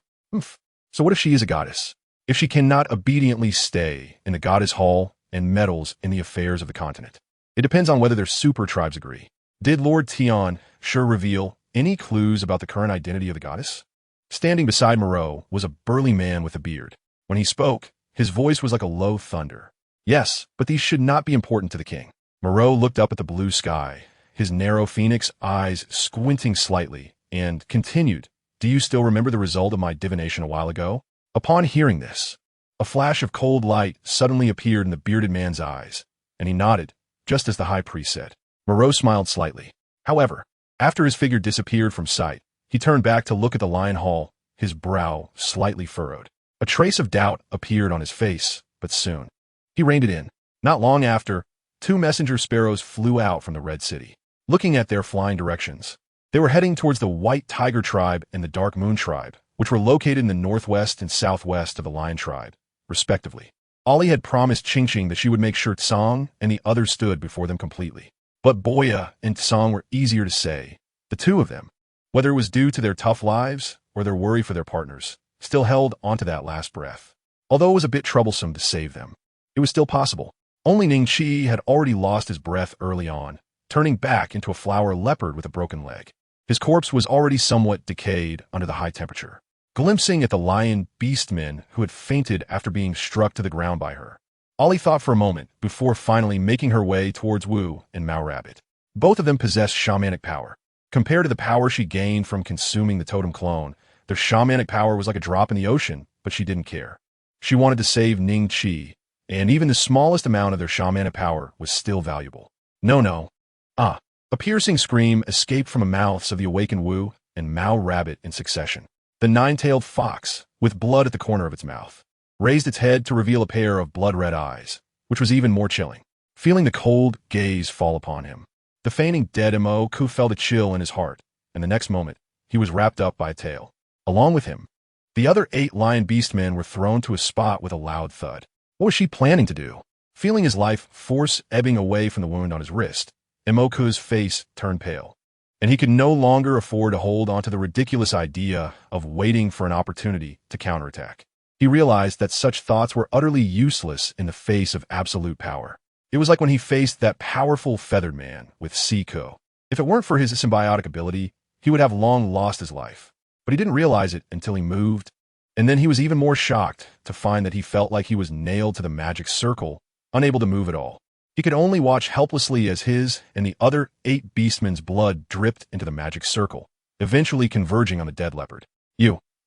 So what if she is a goddess? If she cannot obediently stay in the goddess hall and meddles in the affairs of the continent? It depends on whether their super tribes agree. Did Lord Tian sure reveal any clues about the current identity of the goddess? Standing beside Moreau was a burly man with a beard. When he spoke, his voice was like a low thunder. Yes, but these should not be important to the king. Moreau looked up at the blue sky, his narrow phoenix eyes squinting slightly, and continued. Do you still remember the result of my divination a while ago? Upon hearing this, a flash of cold light suddenly appeared in the bearded man's eyes, and he nodded, just as the high priest said. Moreau smiled slightly. However, after his figure disappeared from sight, he turned back to look at the lion hall, his brow slightly furrowed. A trace of doubt appeared on his face, but soon he reined it in. Not long after, 2 messenger sparrows flew out from the Red City, looking at their flying directions. They were heading towards the White Tiger tribe and the Dark Moon tribe, which were located in the northwest and southwest of the Lion tribe, respectively. Ollie had promised Ching Ching that she would make sure Tsang and the others stood before them completely. But Boya and Tsang were easier to say. The two of them, whether it was due to their tough lives or their worry for their partners, still held onto that last breath. Although it was a bit troublesome to save them, it was still possible. Only Ning Chi had already lost his breath early on, turning back into a flower leopard with a broken leg. His corpse was already somewhat decayed under the high temperature. Glimpsing at the lion beastmen who had fainted after being struck to the ground by her, Ollie thought for a moment before finally making her way towards Wu and Mao Rabbit. Both of them possessed shamanic power. Compared to the power she gained from consuming the totem clone, their shamanic power was like a drop in the ocean, but she didn't care. She wanted to save Ning Chi, and even the smallest amount of their shamanic power was still valuable. No. A piercing scream escaped from the mouths of the awakened Wu and Mao Rabbit in succession. The 9-tailed fox, with blood at the corner of its mouth, raised its head to reveal a pair of blood-red eyes, which was even more chilling. Feeling the cold gaze fall upon him, the feigning dead Mo-ku felt a chill in his heart, and the next moment, he was wrapped up by a tail. Along with him, the other 8 lion beastmen were thrown to a spot with a loud thud. What was she planning to do? Feeling his life force ebbing away from the wound on his wrist, Imoku's face turned pale, and he could no longer afford to hold onto the ridiculous idea of waiting for an opportunity to counterattack. He realized that such thoughts were utterly useless in the face of absolute power. It was like when he faced that powerful feathered man with Siko. If it weren't for his symbiotic ability, he would have long lost his life. But he didn't realize it until he moved, and then he was even more shocked to find that he felt like he was nailed to the magic circle, unable to move at all. He could only watch helplessly as his and the other 8 beastmen's blood dripped into the magic circle, eventually converging on the dead leopard.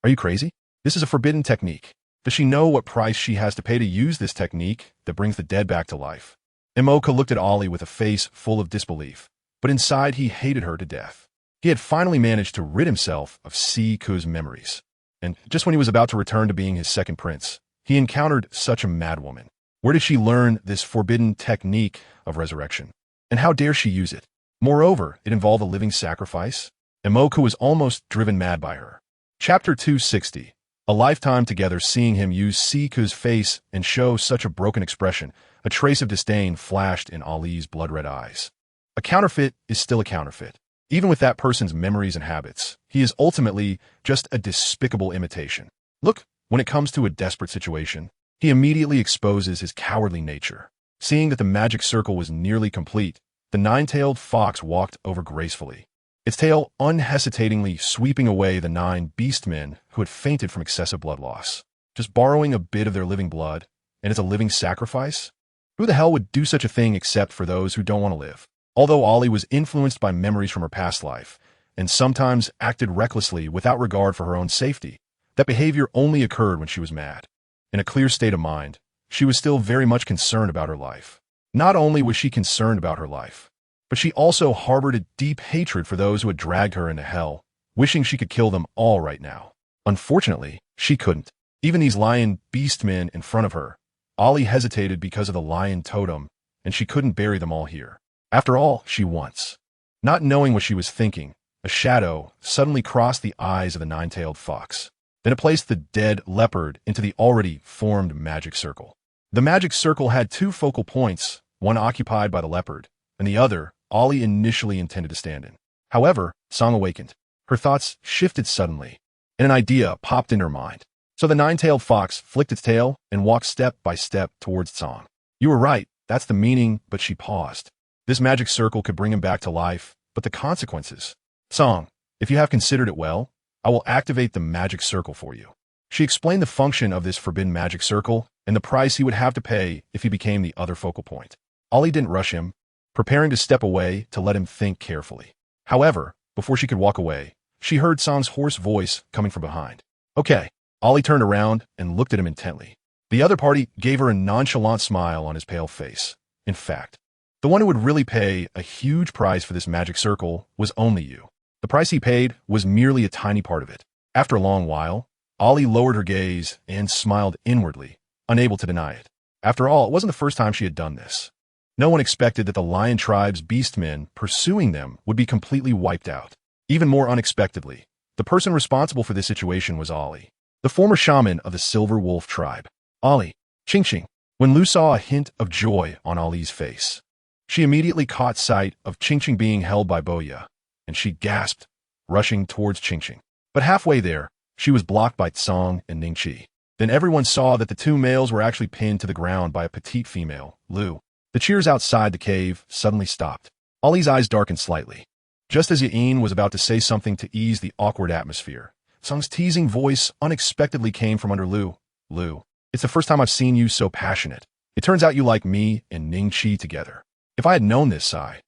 Are you crazy? This is a forbidden technique. Does she know what price she has to pay to use this technique that brings the dead back to life? Imoka looked at Ollie with a face full of disbelief, but inside he hated her to death. He had finally managed to rid himself of Siku's memories. And just when he was about to return to being his second prince, he encountered such a madwoman. Where did she learn this forbidden technique of resurrection? And how dare she use it? Moreover, it involved a living sacrifice. Imoka was almost driven mad by her. Chapter 260. A lifetime together. Seeing him use Siku's face and show such a broken expression, a trace of disdain flashed in Ali's blood-red eyes. A counterfeit is still a counterfeit. Even with that person's memories and habits, he is ultimately just a despicable imitation. Look, when it comes to a desperate situation, he immediately exposes his cowardly nature. Seeing that the magic circle was nearly complete, the nine-tailed fox walked over gracefully, its tail unhesitatingly sweeping away the 9 beastmen who had fainted from excessive blood loss. Just borrowing a bit of their living blood, and it's a living sacrifice? Who the hell would do such a thing except for those who don't want to live? Although Ali was influenced by memories from her past life, and sometimes acted recklessly without regard for her own safety, that behavior only occurred when she was mad. In a clear state of mind, she was still very much concerned about her life. Not only was she concerned about her life, but she also harbored a deep hatred for those who had dragged her into hell, wishing she could kill them all right now. Unfortunately, she couldn't. Even these lion beastmen in front of her, Ali hesitated because of the lion totem, and she couldn't bury them all here. After all, she once. Not knowing what she was thinking, a shadow suddenly crossed the eyes of the 9-tailed fox. Then it placed the dead leopard into the already formed magic circle. The magic circle had 2 focal points, one occupied by the leopard, and the other Ali initially intended to stand in. However, Song awakened. Her thoughts shifted suddenly, and an idea popped in her mind. So the 9-tailed fox flicked its tail and walked step by step towards Song. You were right, that's the meaning, but she paused. This magic circle could bring him back to life, but the consequences? Song, if you have considered it well, I will activate the magic circle for you. She explained the function of this forbidden magic circle and the price he would have to pay if he became the other focal point. Ali didn't rush him, preparing to step away to let him think carefully. However, before she could walk away, she heard Song's hoarse voice coming from behind. Okay. Ali turned around and looked at him intently. The other party gave her a nonchalant smile on his pale face. In fact, the one who would really pay a huge price for this magic circle was only you. The price he paid was merely a tiny part of it. After a long while, Ali lowered her gaze and smiled inwardly, unable to deny it. After all, it wasn't the first time she had done this. No one expected that the lion tribe's beastmen pursuing them would be completely wiped out. Even more unexpectedly, the person responsible for this situation was Ali, the former shaman of the Silver Wolf tribe. Ali, Ching. When Lu saw a hint of joy on Ali's face, she immediately caught sight of Ching being held by Boya, and she gasped, rushing towards Ching. But halfway there, she was blocked by Tsong and Ningqi. Then everyone saw that the 2 males were actually pinned to the ground by a petite female, Lu. The cheers outside the cave suddenly stopped. Ali's eyes darkened slightly. Just as Yain was about to say something to ease the awkward atmosphere, Tsong's teasing voice unexpectedly came from under Lu. Lu, it's the first time I've seen you so passionate. It turns out you like me and Ningqi together. If I had known this, Sai.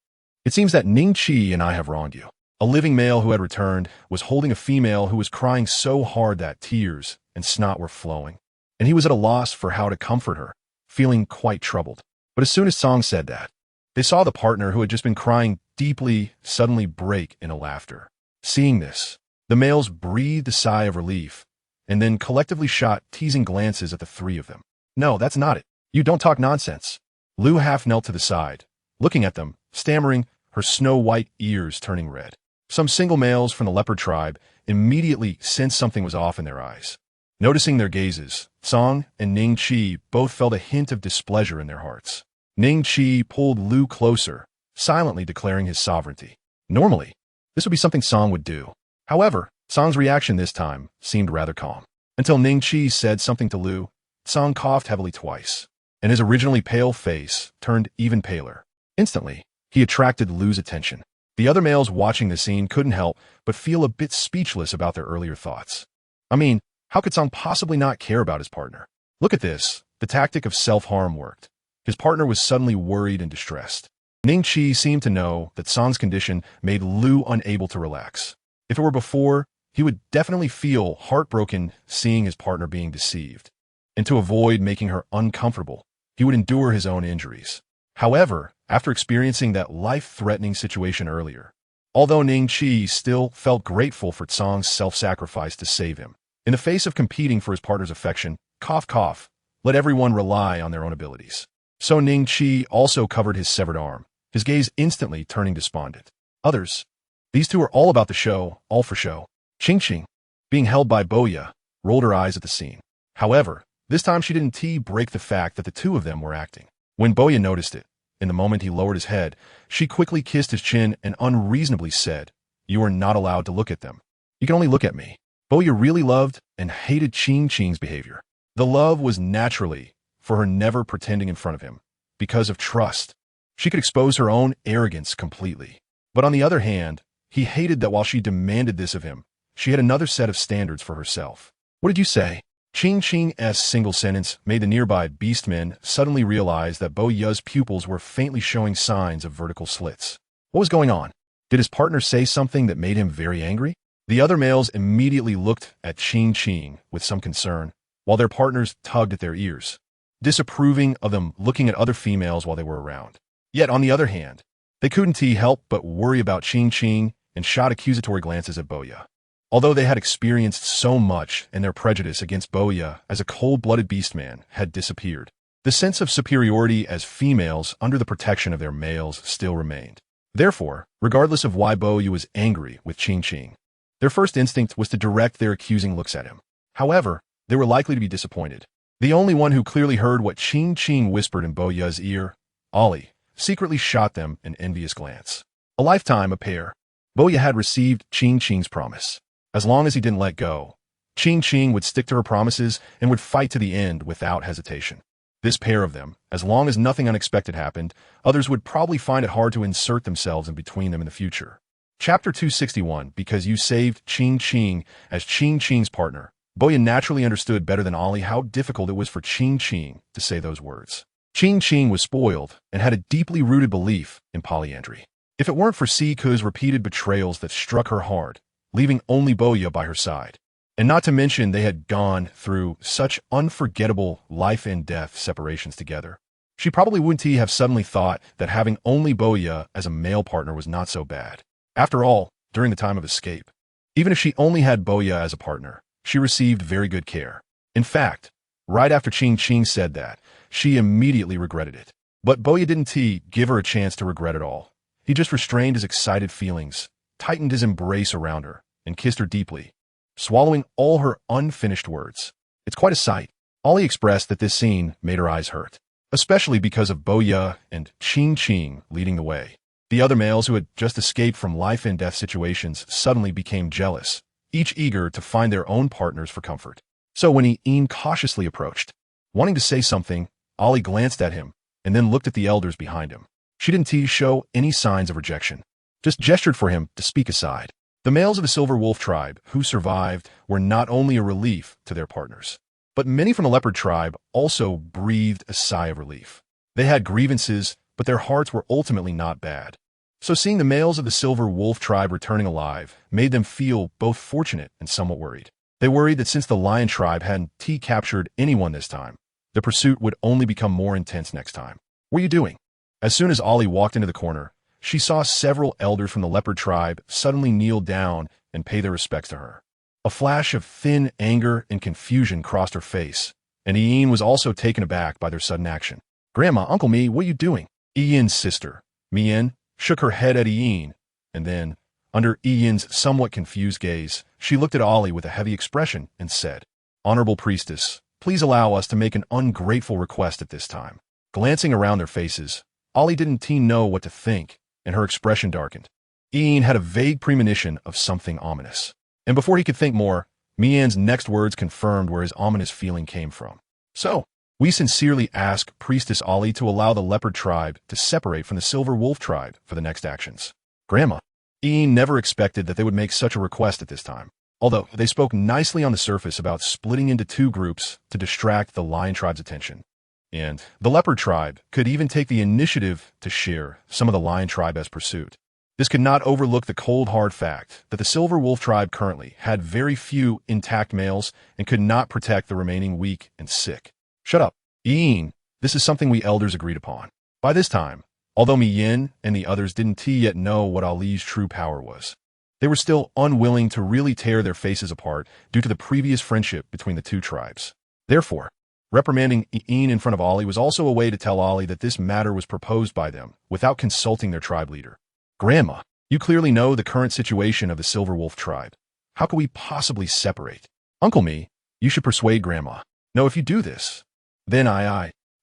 It seems that Ningqi and I have wronged you. A living male who had returned was holding a female who was crying so hard that tears and snot were flowing, and he was at a loss for how to comfort her, feeling quite troubled. But as soon as Song said that, they saw the partner who had just been crying deeply suddenly break into laughter. Seeing this, the males breathed a sigh of relief, and then collectively shot teasing glances at the 3 of them. No, that's not it. You don't talk nonsense. Lu half knelt to the side, looking at them, stammering, her snow-white ears turning red. Some single males from the leopard tribe immediately sensed something was off in their eyes. Noticing their gazes, Song and Ningqi both felt a hint of displeasure in their hearts. Ningqi pulled Lu closer, silently declaring his sovereignty. Normally, this would be something Song would do. However, Song's reaction this time seemed rather calm. Until Ningqi said something to Lu, Song coughed heavily twice, and his originally pale face turned even paler. Instantly, he attracted Lu's attention. The other males watching the scene couldn't help but feel a bit speechless about their earlier thoughts. I mean, how could Song possibly not care about his partner? Look at this. The tactic of self-harm worked. His partner was suddenly worried and distressed. Ning Qi seemed to know that Song's condition made Lu unable to relax. If it were before, he would definitely feel heartbroken seeing his partner being deceived. And to avoid making her uncomfortable, he would endure his own injuries. However, after experiencing that life-threatening situation earlier, although Ning Qi still felt grateful for Song's self-sacrifice to save him, in the face of competing for his partner's affection, cough cough, let everyone rely on their own abilities. So Ning Qi also covered his severed arm, his gaze instantly turning despondent. Others. These two are all about the show, all for show. Qing, being held by Boya, rolled her eyes at the scene. However, this time she didn't break the fact that the two of them were acting. When Boya noticed it, in the moment he lowered his head, she quickly kissed his chin and unreasonably said, "You are not allowed to look at them. You can only look at me." Boya really loved and hated Qing's behavior. The love was naturally for her never pretending in front of him, because of trust. She could expose her own arrogance completely. But on the other hand, he hated that while she demanded this of him, she had another set of standards for herself. "What did you say?" Qing's single sentence made the nearby beastmen suddenly realize that Bo Ya's pupils were faintly showing signs of vertical slits. What was going on? Did his partner say something that made him very angry? The other males immediately looked at Qing with some concern, while their partners tugged at their ears, disapproving of them looking at other females while they were around. Yet, on the other hand, they couldn't help but worry about Qing and shot accusatory glances at Boya. Although they had experienced so much and their prejudice against Boya as a cold-blooded beastman had disappeared, the sense of superiority as females under the protection of their males still remained. Therefore, regardless of why Boya was angry with Qing, their first instinct was to direct their accusing looks at him. However, they were likely to be disappointed. The only one who clearly heard what Qing whispered in Boya's ear, Ollie, secretly shot them an envious glance. A lifetime of pair. Boya had received Qing's promise. As long as he didn't let go, Qing would stick to her promises and would fight to the end without hesitation. This pair of them, as long as nothing unexpected happened, others would probably find it hard to insert themselves in between them in the future. Chapter 261, because you saved Qing as Qing's partner, Boya naturally understood better than Ollie how difficult it was for Qing to say those words. Qing was spoiled and had a deeply rooted belief in polyandry. If it weren't for Siku's repeated betrayals that struck her hard, leaving only Boya by her side, and not to mention they had gone through such unforgettable life and death separations together, she probably wouldn't have suddenly thought that having only Boya as a male partner was not so bad. After all, during the time of escape, even if she only had Boya as a partner, she received very good care. In fact, right after Qing said that, she immediately regretted it. But Boya didn't give her a chance to regret it all. He just restrained his excited feelings, tightened his embrace around her, and kissed her deeply, swallowing all her unfinished words. It's quite a sight. Ollie expressed that this scene made her eyes hurt, especially because of Boya and Qing leading the way. The other males who had just escaped from life and death situations suddenly became jealous, each eager to find their own partners for comfort. So when Ian cautiously approached, wanting to say something, Ollie glanced at him and then looked at the elders behind him. She didn't show any signs of rejection, just gestured for him to speak aside. The males of the Silver Wolf tribe who survived were not only a relief to their partners, but many from the Leopard tribe also breathed a sigh of relief. They had grievances, but their hearts were ultimately not bad. So seeing the males of the Silver Wolf tribe returning alive made them feel both fortunate and somewhat worried. They worried that since the Lion tribe hadn't captured anyone this time, the pursuit would only become more intense next time. "What are you doing?" As soon as Ollie walked into the corner, she saw several elders from the Leopard tribe suddenly kneel down and pay their respects to her. A flash of thin anger and confusion crossed her face, and Ian was also taken aback by their sudden action. "Grandma, Uncle Mi, what are you doing?" Ian's sister, Mien, shook her head at Ian, and then, under Ian's somewhat confused gaze, she looked at Ollie with a heavy expression and said, "Honorable priestess, please allow us to make an ungrateful request at this time." Glancing around their faces, Ollie didn't know what to think, and her expression darkened. Ian had a vague premonition of something ominous. And before he could think more, Mian's next words confirmed where his ominous feeling came from. "So, we sincerely ask Priestess Ollie to allow the Leopard tribe to separate from the Silver Wolf tribe for the next actions." Grandma. Ian never expected that they would make such a request at this time. Although they spoke nicely on the surface about splitting into two groups to distract the Lion tribe's attention, and the leopard tribe could even take the initiative to share some of the lion tribe as pursuit. This could not overlook the cold hard fact that the silver wolf tribe currently had very few intact males and could not protect the remaining weak and sick. Shut up. Ian, this is something we elders agreed upon. By this time, although Mi Yin and the others didn't yet know what Ali's true power was, they were still unwilling to really tear their faces apart due to the previous friendship between the two tribes. Therefore, reprimanding Ian in front of Ali was also a way to tell Ali that this matter was proposed by them without consulting their tribe leader. Grandma, you clearly know the current situation of the Silver Wolf tribe. How could we possibly separate? Uncle Me, you should persuade Grandma. No, if you do this, then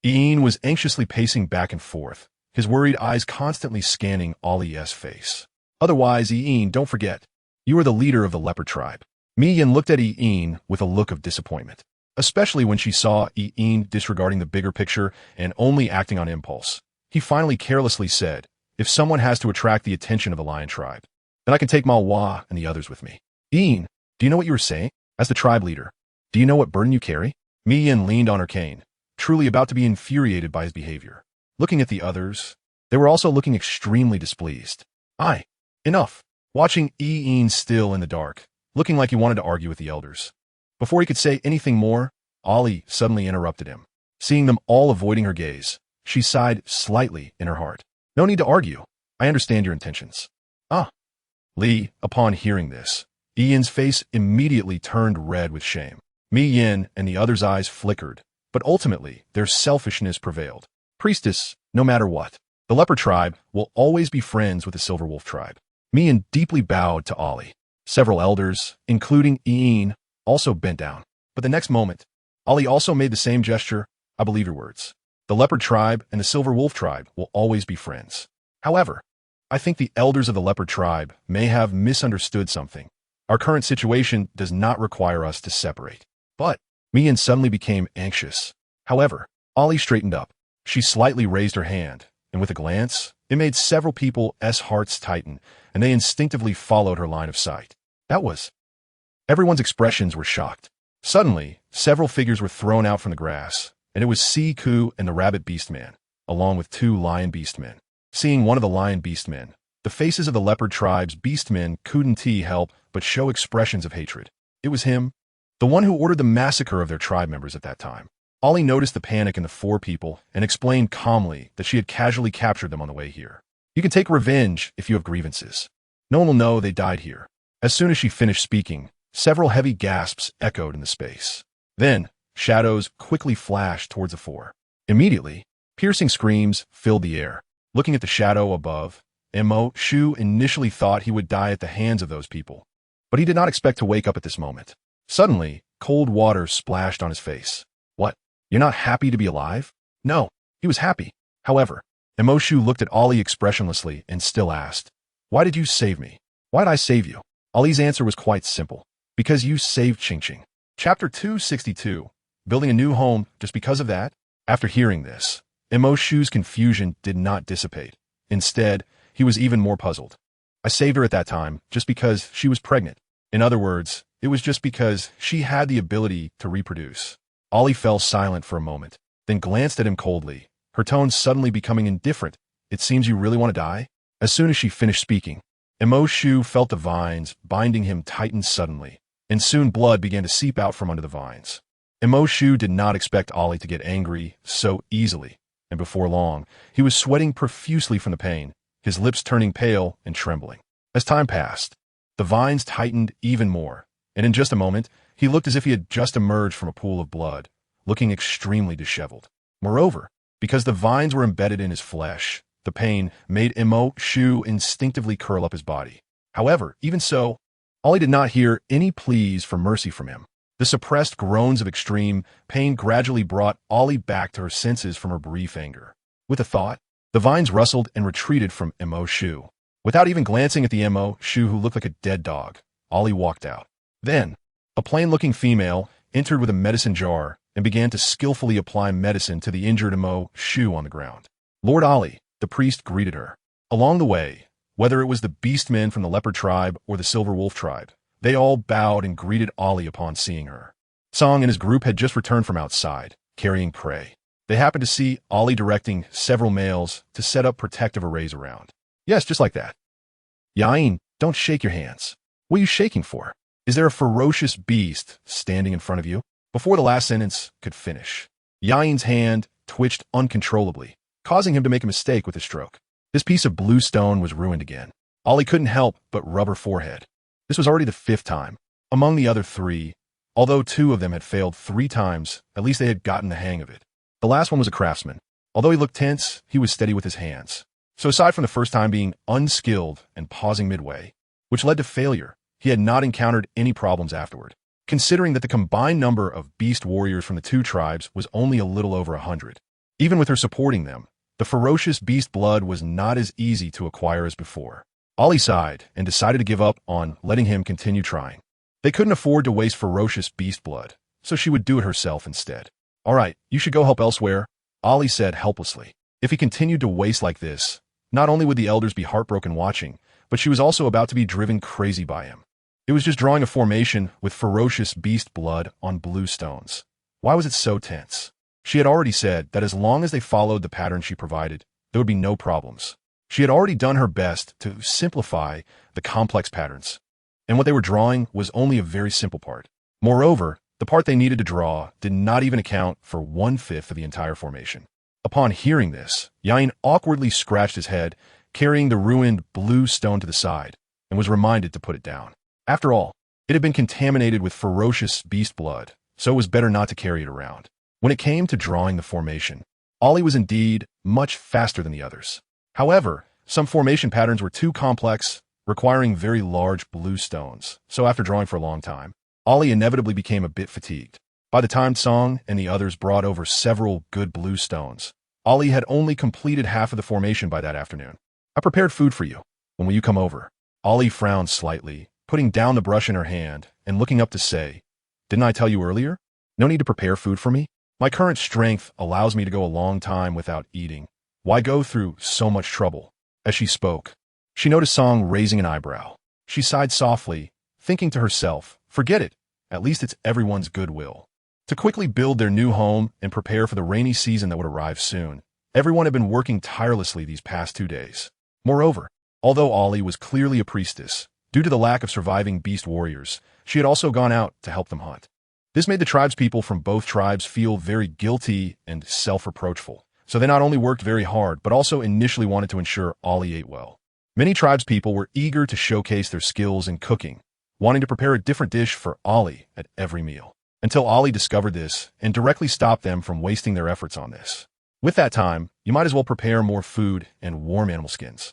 Ian was anxiously pacing back and forth, his worried eyes constantly scanning Ali's face. Otherwise, Ian, don't forget, you are the leader of the leopard tribe. Mi Yin looked at Ian with a look of disappointment, especially when she saw Ian disregarding the bigger picture and only acting on impulse. He finally carelessly said, if someone has to attract the attention of the lion tribe, then I can take Malwa and the others with me. Ian, do you know what you were saying? As the tribe leader, do you know what burden you carry? Mi Yin leaned on her cane, truly about to be infuriated by his behavior. Looking at the others, they were also looking extremely displeased. Enough. Watching Ian still in the dark, looking like he wanted to argue with the elders. Before he could say anything more, Ali suddenly interrupted him. Seeing them all avoiding her gaze, she sighed slightly in her heart. No need to argue. I understand your intentions. Li, upon hearing this, Ian's face immediately turned red with shame. Mi Yin and the others' eyes flickered, but ultimately their selfishness prevailed. Priestess, no matter what, the leopard tribe will always be friends with the silver wolf tribe. Mi Yin deeply bowed to Ali. Several elders, including Ian, also bent down. But the next moment, Ali also made the same gesture. I believe your words. The leopard tribe and the silver wolf tribe will always be friends. However, I think the elders of the leopard tribe may have misunderstood something. Our current situation does not require us to separate. But Mi Yin suddenly became anxious. However, Ali straightened up. She slightly raised her hand, and with a glance, it made several people's hearts tighten, and they instinctively followed her line of sight. Everyone's expressions were shocked. Suddenly, several figures were thrown out from the grass, and it was Si-Ku and the rabbit beastman, along with 2 lion beastmen. Seeing one of the lion beastmen, the faces of the leopard tribe's beastmen couldn't help but show expressions of hatred. It was him, the one who ordered the massacre of their tribe members at that time. Ali noticed the panic in the 4 people and explained calmly that she had casually captured them on the way here. You can take revenge if you have grievances. No one will know they died here. As soon as she finished speaking, several heavy gasps echoed in the space. Then, shadows quickly flashed towards the 4. Immediately, piercing screams filled the air. Looking at the shadow above, Mo Shu initially thought he would die at the hands of those people, but he did not expect to wake up at this moment. Suddenly, cold water splashed on his face. What? You're not happy to be alive? No, he was happy. However, Mo Shu looked at Ali expressionlessly and still asked, why did you save me? Why did I save you? Ali's answer was quite simple. Because you saved Qingqing. Chapter 262. Building a new home just because of that? After hearing this, Mo Shu's confusion did not dissipate. Instead, he was even more puzzled. I saved her at that time just because she was pregnant. In other words, it was just because she had the ability to reproduce. Ali fell silent for a moment, then glanced at him coldly, her tone suddenly becoming indifferent. It seems you really want to die? As soon as she finished speaking, Mo Shu felt the vines binding him tighten suddenly, and soon blood began to seep out from under the vines. Mo Shu did not expect Ali to get angry so easily, and before long, he was sweating profusely from the pain, his lips turning pale and trembling. As time passed, the vines tightened even more, and in just a moment, he looked as if he had just emerged from a pool of blood, looking extremely disheveled. Moreover, because the vines were embedded in his flesh, the pain made Mo Shu instinctively curl up his body. However, even so, Ali did not hear any pleas for mercy from him. The suppressed groans of extreme pain gradually brought Ali back to her senses from her brief anger. With a thought, the vines rustled and retreated from Mo Shu. Without even glancing at the Mo Shu who looked like a dead dog, Ali walked out. Then, a plain-looking female entered with a medicine jar and began to skillfully apply medicine to the injured Mo Shu on the ground. Lord Ali, the priest, greeted her. Along the way, whether it was the beastmen from the leopard tribe or the silver wolf tribe, they all bowed and greeted Ali upon seeing her. Song and his group had just returned from outside, carrying prey. They happened to see Ollie directing several males to set up protective arrays around. Yes, just like that. Yain, don't shake your hands. What are you shaking for? Is there a ferocious beast standing in front of you? Before the last sentence could finish, Yain's hand twitched uncontrollably, causing him to make a mistake with his stroke. This piece of blue stone was ruined again. Ollie couldn't help but rub her forehead. This was already the 5th time. Among the other 3, although 2 of them had failed 3 times, at least they had gotten the hang of it. The last one was a craftsman. Although he looked tense, he was steady with his hands. So aside from the first time being unskilled and pausing midway, which led to failure, he had not encountered any problems afterward. Considering that the combined number of beast warriors from the 2 tribes was only a little over 100. Even with her supporting them, the ferocious beast blood was not as easy to acquire as before. Ollie sighed and decided to give up on letting him continue trying. They couldn't afford to waste ferocious beast blood, so she would do it herself instead. All right, you should go help elsewhere, Ollie said helplessly. If he continued to waste like this, not only would the elders be heartbroken watching, but she was also about to be driven crazy by him. It was just drawing a formation with ferocious beast blood on blue stones. Why was it so tense? She had already said that as long as they followed the pattern she provided, there would be no problems. She had already done her best to simplify the complex patterns, and what they were drawing was only a very simple part. Moreover, the part they needed to draw did not even account for 1/5 of the entire formation. Upon hearing this, Yain awkwardly scratched his head, carrying the ruined blue stone to the side, and was reminded to put it down. After all, it had been contaminated with ferocious beast blood, so it was better not to carry it around. When it came to drawing the formation, Ollie was indeed much faster than the others. However, some formation patterns were too complex, requiring very large blue stones, so after drawing for a long time, Ollie inevitably became a bit fatigued. By the time Song and the others brought over several good blue stones, Ollie had only completed half of the formation by that afternoon. I prepared food for you. When will you come over? Ollie frowned slightly, putting down the brush in her hand and looking up to say, "Didn't I tell you earlier? No need to prepare food for me. My current strength allows me to go a long time without eating. Why go through so much trouble?" As she spoke, she noticed Song raising an eyebrow. She sighed softly, thinking to herself, forget it, at least it's everyone's goodwill. To quickly build their new home and prepare for the rainy season that would arrive soon, everyone had been working tirelessly these past 2 days. Moreover, although Ollie was clearly a priestess, due to the lack of surviving beast warriors, she had also gone out to help them hunt. This made the tribespeople from both tribes feel very guilty and self-reproachful, so they not only worked very hard, but also initially wanted to ensure Ollie ate well. Many tribespeople were eager to showcase their skills in cooking, wanting to prepare a different dish for Ollie at every meal, until Ollie discovered this and directly stopped them from wasting their efforts on this. With that time, you might as well prepare more food and warm animal skins.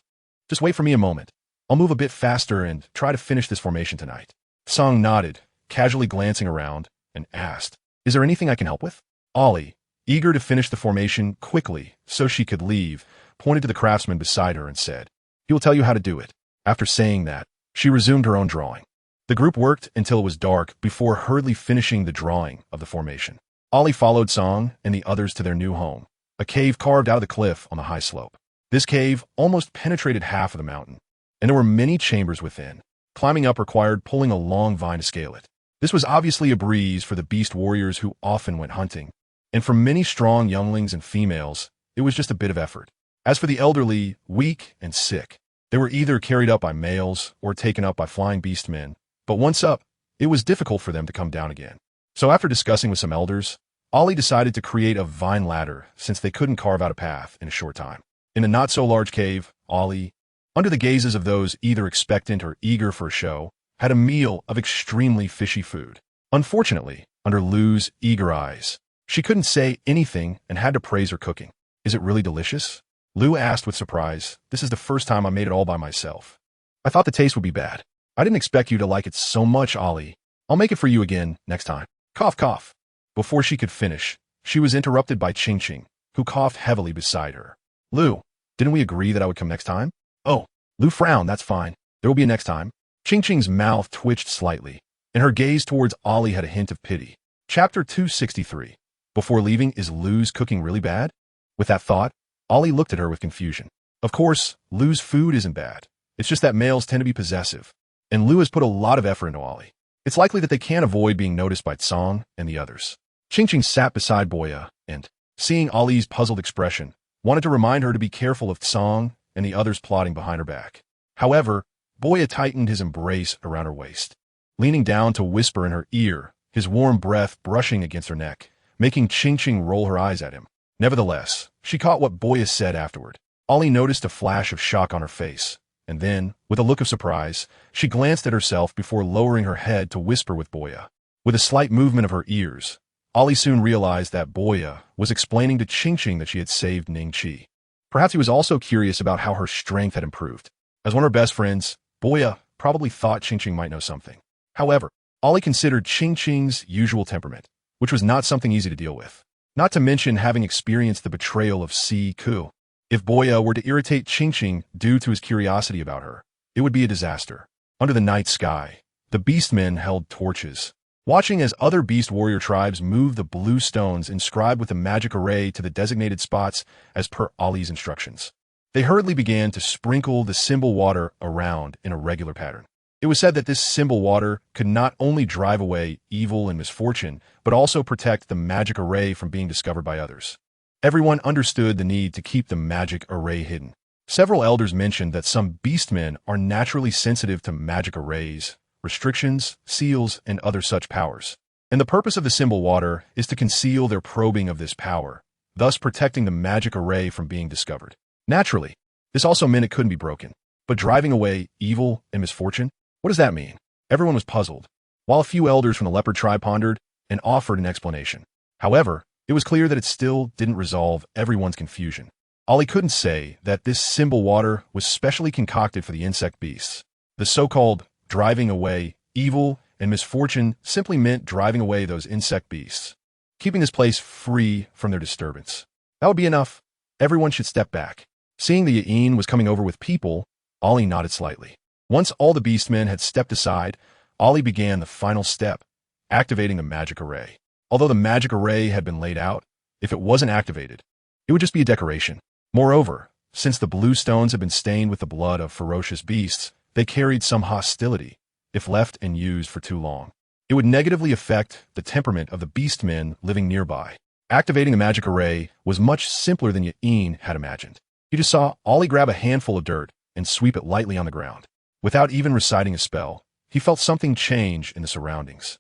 Just wait for me a moment. I'll move a bit faster and try to finish this formation tonight. Song nodded, casually glancing around, and asked, "Is there anything I can help with?" Ollie, eager to finish the formation quickly so she could leave, pointed to the craftsman beside her and said, "He will tell you how to do it." After saying that, she resumed her own drawing. The group worked until it was dark before hurriedly finishing the drawing of the formation. Ollie followed Song and the others to their new home, a cave carved out of the cliff on the high slope. This cave almost penetrated half of the mountain, and there were many chambers within. Climbing up required pulling a long vine to scale it. This was obviously a breeze for the beast warriors who often went hunting, and for many strong younglings and females, it was just a bit of effort. As for the elderly, weak, and sick, they were either carried up by males or taken up by flying beast men, but once up, it was difficult for them to come down again. So after discussing with some elders, Ollie decided to create a vine ladder since they couldn't carve out a path in a short time. In a not-so-large cave, Ollie, under the gazes of those either expectant or eager for a show, had a meal of extremely fishy food. Unfortunately, under Lou's eager eyes, she couldn't say anything and had to praise her cooking. "Is it really delicious?" Lou asked with surprise. "This is the first time I made it all by myself. I thought the taste would be bad. I didn't expect you to like it so much, Ollie. I'll make it for you again next time." Cough, cough. Before she could finish, she was interrupted by Ching Ching, who coughed heavily beside her. "Lou, didn't we agree that I would come next time?" "Oh." Lou frowned. "That's fine. There will be a next time." Ching Ching's mouth twitched slightly, and her gaze towards Ollie had a hint of pity. Chapter 263. Before leaving, is Lou's cooking really bad? With that thought, Ollie looked at her with confusion. Of course, Lou's food isn't bad. It's just that males tend to be possessive, and Lou has put a lot of effort into Ollie. It's likely that they can't avoid being noticed by Song and the others. Ching Ching sat beside Boya and Seeing Ali's puzzled expression, wanted to remind her to be careful of Song and the others plotting behind her back. However, Boya tightened his embrace around her waist, leaning down to whisper in her ear, his warm breath brushing against her neck, making Ching roll her eyes at him. Nevertheless, she caught what Boya said afterward. Ali noticed a flash of shock on her face, and then, with a look of surprise, she glanced at herself before lowering her head to whisper with Boya. With a slight movement of her ears, Ali soon realized that Boya was explaining to Ching that she had saved Ningqi. Perhaps he was also curious about how her strength had improved. As one of her best friends, Boya probably thought Ching might know something. However, Ali considered Ching's usual temperament, which was not something easy to deal with. Not to mention having experienced the betrayal of Si Ku. If Boya were to irritate Ching due to his curiosity about her, it would be a disaster. Under the night sky, the beastmen held torches, watching as other beast warrior tribes moved the blue stones inscribed with a magic array to the designated spots as per Ali's instructions. They hurriedly began to sprinkle the symbol water around in a regular pattern. It was said that this symbol water could not only drive away evil and misfortune, but also protect the magic array from being discovered by others. Everyone understood the need to keep the magic array hidden. Several elders mentioned that some beastmen are naturally sensitive to magic arrays, restrictions, seals, and other such powers. And the purpose of the symbol water is to conceal their probing of this power, thus protecting the magic array from being discovered. Naturally, this also meant it couldn't be broken. But driving away evil and misfortune? What does that mean? Everyone was puzzled, while a few elders from the leopard tribe pondered and offered an explanation. However, it was clear that it still didn't resolve everyone's confusion. Ali couldn't say that this symbol water was specially concocted for the insect beasts. The so-called driving away evil and misfortune simply meant driving away those insect beasts, keeping this place free from their disturbance. That would be enough. Everyone should step back. Seeing the Ya'in was coming over with people, Ali nodded slightly. Once all the beastmen had stepped aside, Ali began the final step, activating the magic array. Although the magic array had been laid out, if it wasn't activated, it would just be a decoration. Moreover, since the blue stones had been stained with the blood of ferocious beasts, they carried some hostility, if left and used for too long. It would negatively affect the temperament of the beastmen living nearby. Activating the magic array was much simpler than Ya'in had imagined. He just saw Ali grab a handful of dirt and sweep it lightly on the ground. Without even reciting a spell, he felt something change in the surroundings,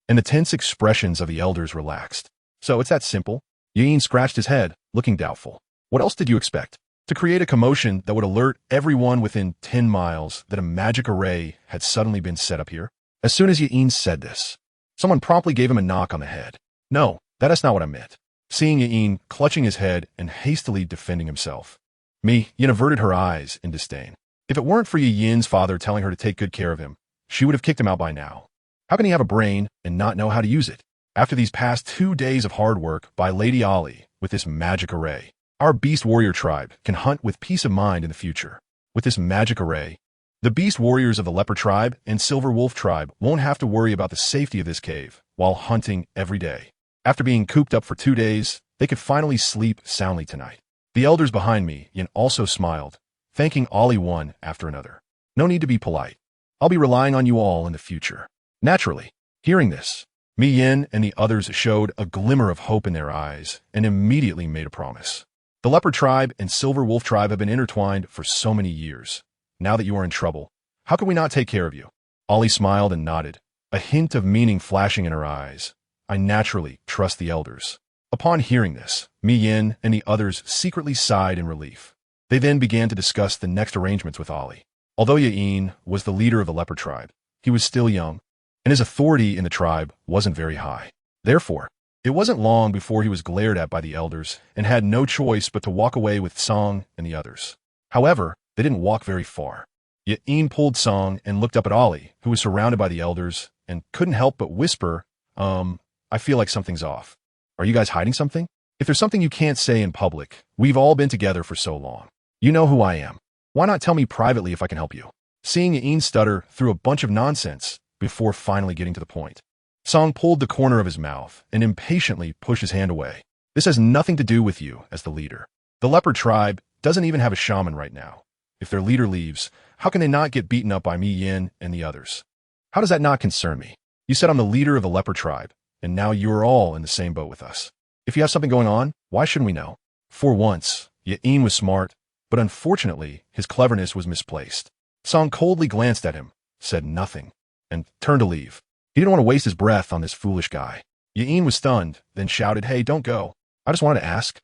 and the tense expressions of the elders relaxed. So it's that simple? Ya'in scratched his head, looking doubtful. What else did you expect? To create a commotion that would alert everyone within 10 miles that a magic array had suddenly been set up here? As soon as Ya'in said this, someone promptly gave him a knock on the head. No, that is not what I meant. Seeing Ya'in clutching his head and hastily defending himself, Yin averted her eyes in disdain. If it weren't for Yin's father telling her to take good care of him, she would have kicked him out by now. How can he have a brain and not know how to use it? After these past 2 days of hard work by Lady Ali with this magic array, our beast warrior tribe can hunt with peace of mind in the future. With this magic array, the beast warriors of the leopard tribe and silver wolf tribe won't have to worry about the safety of this cave while hunting every day. After being cooped up for 2 days, they could finally sleep soundly tonight. The elders behind me, Yin, also smiled, thanking Ali one after another. No need to be polite. I'll be relying on you all in the future. Naturally, hearing this, Yin and the others showed a glimmer of hope in their eyes and immediately made a promise. The leopard tribe and silver wolf tribe have been intertwined for so many years. Now that you are in trouble, how can we not take care of you? Ali smiled and nodded, a hint of meaning flashing in her eyes. I naturally trust the elders. Upon hearing this, Yin and the others secretly sighed in relief. They then began to discuss the next arrangements with Ali. Although Ya'in was the leader of the leopard tribe, he was still young, and his authority in the tribe wasn't very high. Therefore, it wasn't long before he was glared at by the elders and had no choice but to walk away with Song and the others. However, they didn't walk very far. Ya'in pulled Song and looked up at Ali, who was surrounded by the elders, and couldn't help but whisper, I feel like something's off. Are you guys hiding something? If there's something you can't say in public, we've all been together for so long. You know who I am. Why not tell me privately if I can help you? Seeing Ya'in stutter through a bunch of nonsense before finally getting to the point, Song pulled the corner of his mouth and impatiently pushed his hand away. This has nothing to do with you as the leader. The leopard tribe doesn't even have a shaman right now. If their leader leaves, how can they not get beaten up by Yin and the others? How does that not concern me? You said I'm the leader of the leopard tribe, and now you're all in the same boat with us. If you have something going on, why shouldn't we know? For once, Yain was smart, but unfortunately, his cleverness was misplaced. Song coldly glanced at him, said nothing, and turned to leave. He didn't want to waste his breath on this foolish guy. Yain was stunned, then shouted, "Hey, don't go. I just wanted to ask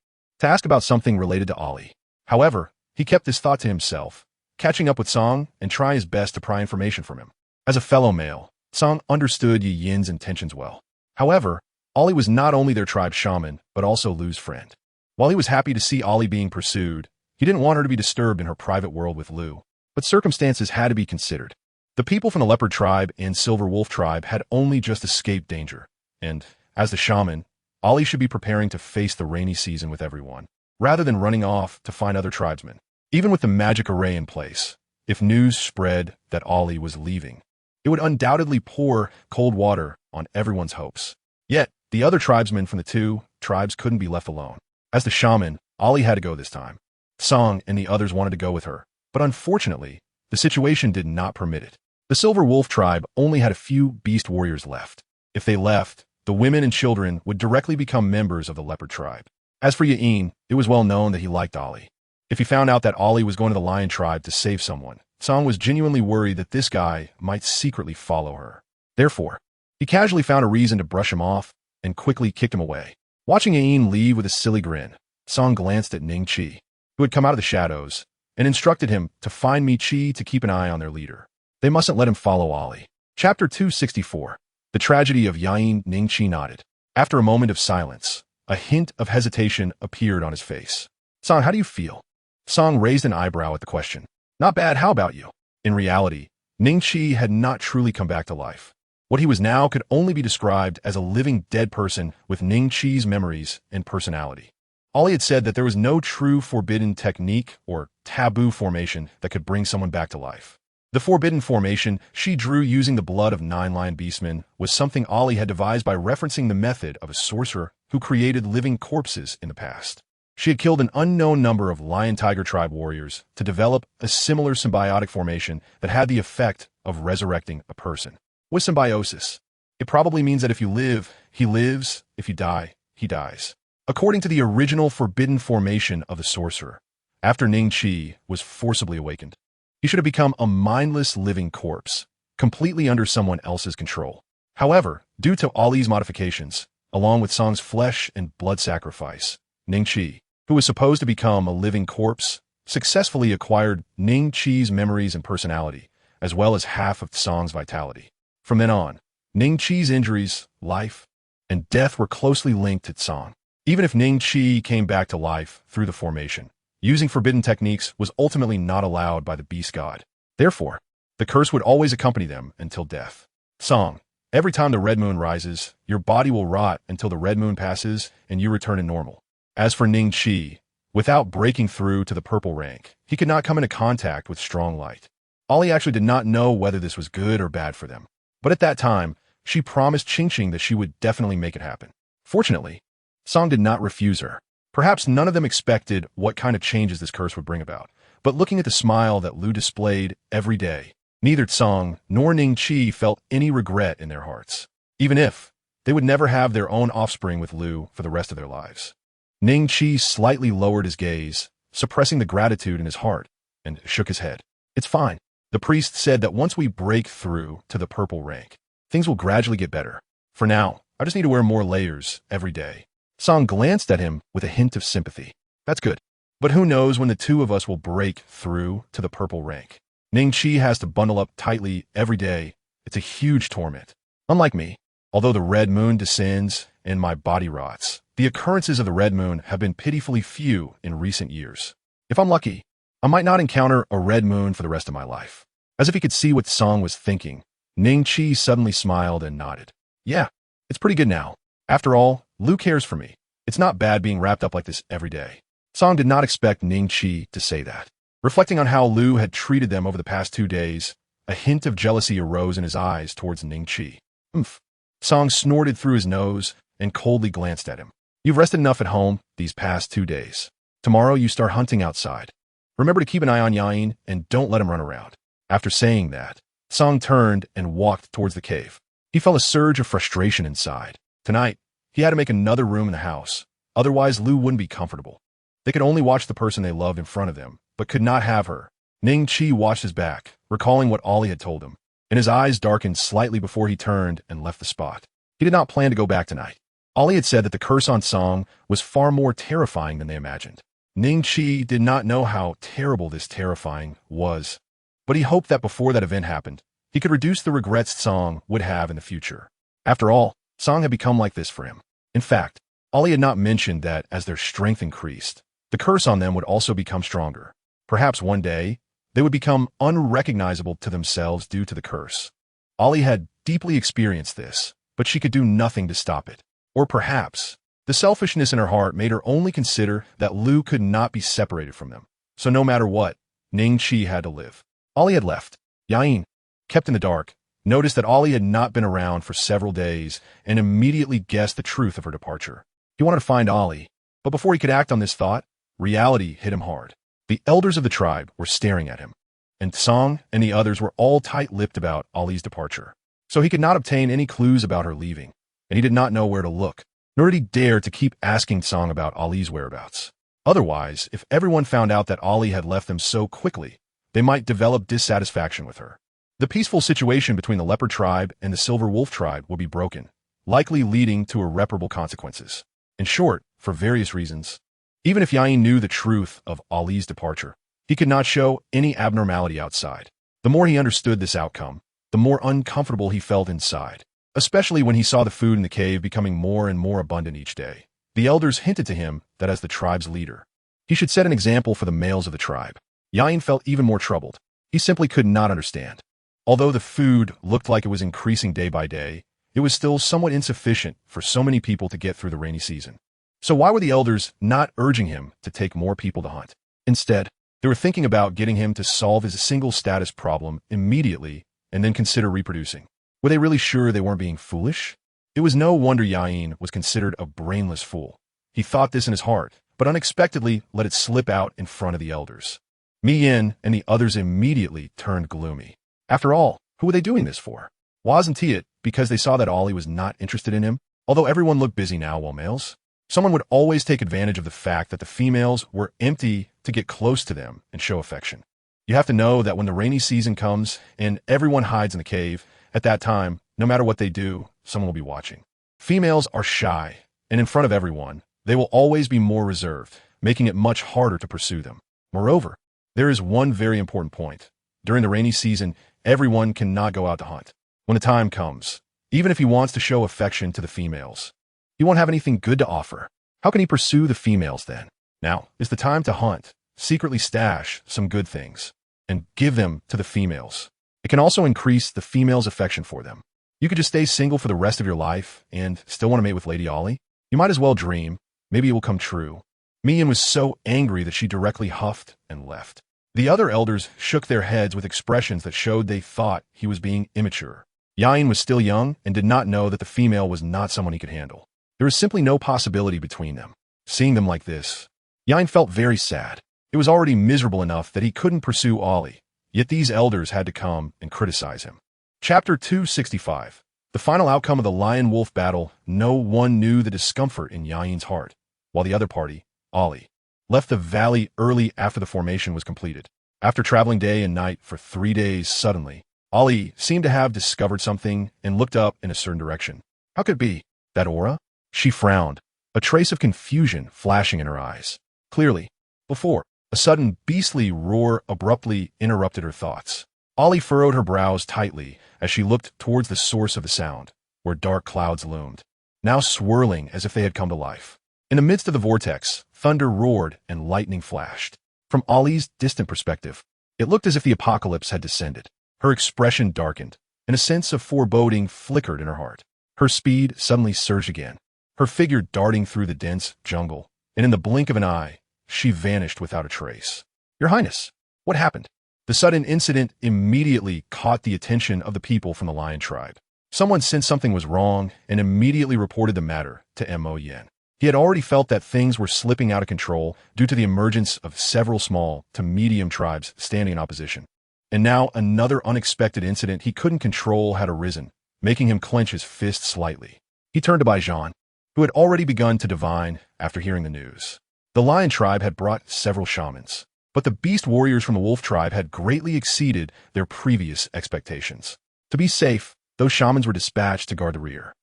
about something related to Ollie." However, he kept this thought to himself, catching up with Song and trying his best to pry information from him. As a fellow male, Song understood Yin's intentions well. However, Ollie was not only their tribe's shaman, but also Lu's friend. While he was happy to see Ollie being pursued, he didn't want her to be disturbed in her private world with Lu. But circumstances had to be considered. The people from the Leopard tribe and Silver Wolf tribe had only just escaped danger, and, as the shaman, Ollie should be preparing to face the rainy season with everyone, rather than running off to find other tribesmen. Even with the magic array in place, if news spread that Ollie was leaving, it would undoubtedly pour cold water on everyone's hopes. Yet, the other tribesmen from the two tribes couldn't be left alone. As the shaman, Ollie had to go this time. Song and the others wanted to go with her, but unfortunately, the situation did not permit it. The Silver Wolf tribe only had a few beast warriors left. If they left, the women and children would directly become members of the Leopard tribe. As for Yain, it was well known that he liked Ollie. If he found out that Ollie was going to the Lion tribe to save someone, Song was genuinely worried that this guy might secretly follow her. Therefore, he casually found a reason to brush him off and quickly kicked him away. Watching Yain leave with a silly grin, Song glanced at Ning Chi, who had come out of the shadows, and instructed him to find Mi Chi to keep an eye on their leader. They mustn't let him follow Ollie. Chapter 264. The Tragedy of Yain. Ning Chi nodded. After a moment of silence, a hint of hesitation appeared on his face. Song, how do you feel? Song raised an eyebrow at the question. Not bad, how about you? In reality, Ning Chi had not truly come back to life. What he was now could only be described as a living dead person with Ning Chi's memories and personality. Ollie had said that there was no true forbidden technique or taboo formation that could bring someone back to life. The forbidden formation she drew using the blood of 9 lion beastmen was something Ollie had devised by referencing the method of a sorcerer who created living corpses in the past. She had killed an unknown number of lion-tiger tribe warriors to develop a similar symbiotic formation that had the effect of resurrecting a person. With symbiosis, it probably means that if you live, he lives, if you die, he dies. According to the original forbidden formation of the sorcerer, after Ning Chi was forcibly awakened, he should have become a mindless living corpse, completely under someone else's control. However, due to Ollie's modifications, along with Song's flesh and blood sacrifice, Ning Chi, who was supposed to become a living corpse, successfully acquired Ning Chi's memories and personality, as well as half of Song's vitality. From then on, Ning Chi's injuries, life, and death were closely linked to Song. Even if Ning Chi came back to life through the formation, using forbidden techniques was ultimately not allowed by the beast god. Therefore, the curse would always accompany them until death. Song, every time the red moon rises, your body will rot until the red moon passes and you return to normal. As for Ning Chi, without breaking through to the purple rank, he could not come into contact with strong light. Ollie actually did not know whether this was good or bad for them. But at that time, she promised Ching that she would definitely make it happen. Fortunately, Song did not refuse her. Perhaps none of them expected what kind of changes this curse would bring about, but looking at the smile that Lu displayed every day, neither Song nor Ning Chi felt any regret in their hearts, even if they would never have their own offspring with Lu for the rest of their lives. Ning Chi slightly lowered his gaze, suppressing the gratitude in his heart, and shook his head. It's fine. The priest said that once we break through to the purple rank, things will gradually get better. For now, I just need to wear more layers every day. Song glanced at him with a hint of sympathy. That's good. But who knows when the two of us will break through to the purple rank. Ning Chi has to bundle up tightly every day. It's a huge torment. Unlike me, although the red moon descends and my body rots, the occurrences of the red moon have been pitifully few in recent years. If I'm lucky, I might not encounter a red moon for the rest of my life. As if he could see what Song was thinking, Ning Chi suddenly smiled and nodded. Yeah, it's pretty good now. After all, Lu cares for me. It's not bad being wrapped up like this every day. Song did not expect Ning Chi to say that. Reflecting on how Lu had treated them over the past 2 days, a hint of jealousy arose in his eyes towards Ning Chi. Umph. Song snorted through his nose and coldly glanced at him. You've rested enough at home these past 2 days. Tomorrow you start hunting outside. Remember to keep an eye on Yain and don't let him run around. After saying that, Song turned and walked towards the cave. He felt a surge of frustration inside. Tonight, he had to make another room in the house, Otherwise, Lu wouldn't be comfortable. They could only watch the person they loved in front of them, but could not have her. Ning Qi watched his back, recalling what Ollie had told him, and his eyes darkened slightly before he turned and left the spot. He did not plan to go back tonight. Ollie had said that the curse on Song was far more terrifying than they imagined. Ning Qi did not know how terrible this terrifying was, but he hoped that before that event happened, he could reduce the regrets Song would have in the future. After all, Song had become like this for him. In fact, Ollie had not mentioned that as their strength increased, the curse on them would also become stronger. Perhaps one day, they would become unrecognizable to themselves due to the curse. Ollie had deeply experienced this, but she could do nothing to stop it. Or perhaps, the selfishness in her heart made her only consider that Lu could not be separated from them. So no matter what, Ning Qi had to live. Ollie had left. Yain, kept in the dark, noticed that Ollie had not been around for several days and immediately guessed the truth of her departure. He wanted to find Ollie, but before he could act on this thought, reality hit him hard. The elders of the tribe were staring at him, and Song and the others were all tight-lipped about Ollie's departure. So he could not obtain any clues about her leaving, and he did not know where to look, nor did he dare to keep asking Song about Ollie's whereabouts. Otherwise, if everyone found out that Ollie had left them so quickly, they might develop dissatisfaction with her. The peaceful situation between the leopard tribe and the silver wolf tribe would be broken, likely leading to irreparable consequences. In short, for various reasons, even if Yain knew the truth of Ollie's departure, he could not show any abnormality outside. The more he understood this outcome, the more uncomfortable he felt inside, especially when he saw the food in the cave becoming more and more abundant each day. The elders hinted to him that as the tribe's leader, he should set an example for the males of the tribe. Yain felt even more troubled. He simply could not understand. Although the food looked like it was increasing day by day, it was still somewhat insufficient for so many people to get through the rainy season. So why were the elders not urging him to take more people to hunt? Instead, they were thinking about getting him to solve his single status problem immediately and then consider reproducing. Were they really sure they weren't being foolish? It was no wonder Yain was considered a brainless fool. He thought this in his heart, but unexpectedly let it slip out in front of the elders. Mi Yin and the others immediately turned gloomy. After all, who were they doing this for? Wasn't it because they saw that Ollie was not interested in him? Although everyone looked busy now while males, someone would always take advantage of the fact that the females were empty to get close to them and show affection. You have to know that when the rainy season comes and everyone hides in the cave, at that time, no matter what they do, someone will be watching. Females are shy, and in front of everyone, they will always be more reserved, making it much harder to pursue them. Moreover, there is one very important point. During the rainy season, everyone cannot go out to hunt. When the time comes, even if he wants to show affection to the females, he won't have anything good to offer. How can he pursue the females then? Now is the time to hunt, secretly stash some good things, and give them to the females. It can also increase the females' affection for them. You could just stay single for the rest of your life and still want to mate with Lady Ollie. You might as well dream. Maybe it will come true. Mi Yin was so angry that she directly huffed and left. The other elders shook their heads with expressions that showed they thought he was being immature. Yain was still young and did not know that the female was not someone he could handle. There was simply no possibility between them. Seeing them like this, Yain felt very sad. It was already miserable enough that he couldn't pursue Ollie, yet these elders had to come and criticize him. Chapter 265. The final outcome of the lion-wolf battle. No one knew the discomfort in Yain's heart, while the other party, Ollie, left the valley early after the formation was completed. After traveling day and night for 3 days, suddenly, Ollie seemed to have discovered something and looked up in a certain direction. How could it be? That aura? She frowned, a trace of confusion flashing in her eyes. Clearly, before, a sudden beastly roar abruptly interrupted her thoughts. Ollie furrowed her brows tightly as she looked towards the source of the sound, where dark clouds loomed, now swirling as if they had come to life. In the midst of the vortex, thunder roared and lightning flashed. From Ollie's distant perspective, it looked as if the apocalypse had descended. Her expression darkened, and a sense of foreboding flickered in her heart. Her speed suddenly surged again, her figure darting through the dense jungle, and in the blink of an eye, she vanished without a trace. Your Highness, what happened? The sudden incident immediately caught the attention of the people from the lion tribe. Someone sensed something was wrong and immediately reported the matter to Mo Yin. He had already felt that things were slipping out of control due to the emergence of several small to medium tribes standing in opposition. And now another unexpected incident he couldn't control had arisen, making him clench his fist slightly. He turned to Baijan. who had already begun to divine after hearing the news. The lion tribe had brought several shamans, but the beast warriors from the wolf tribe had greatly exceeded their previous expectations. To be safe, those shamans were dispatched to guard the rear.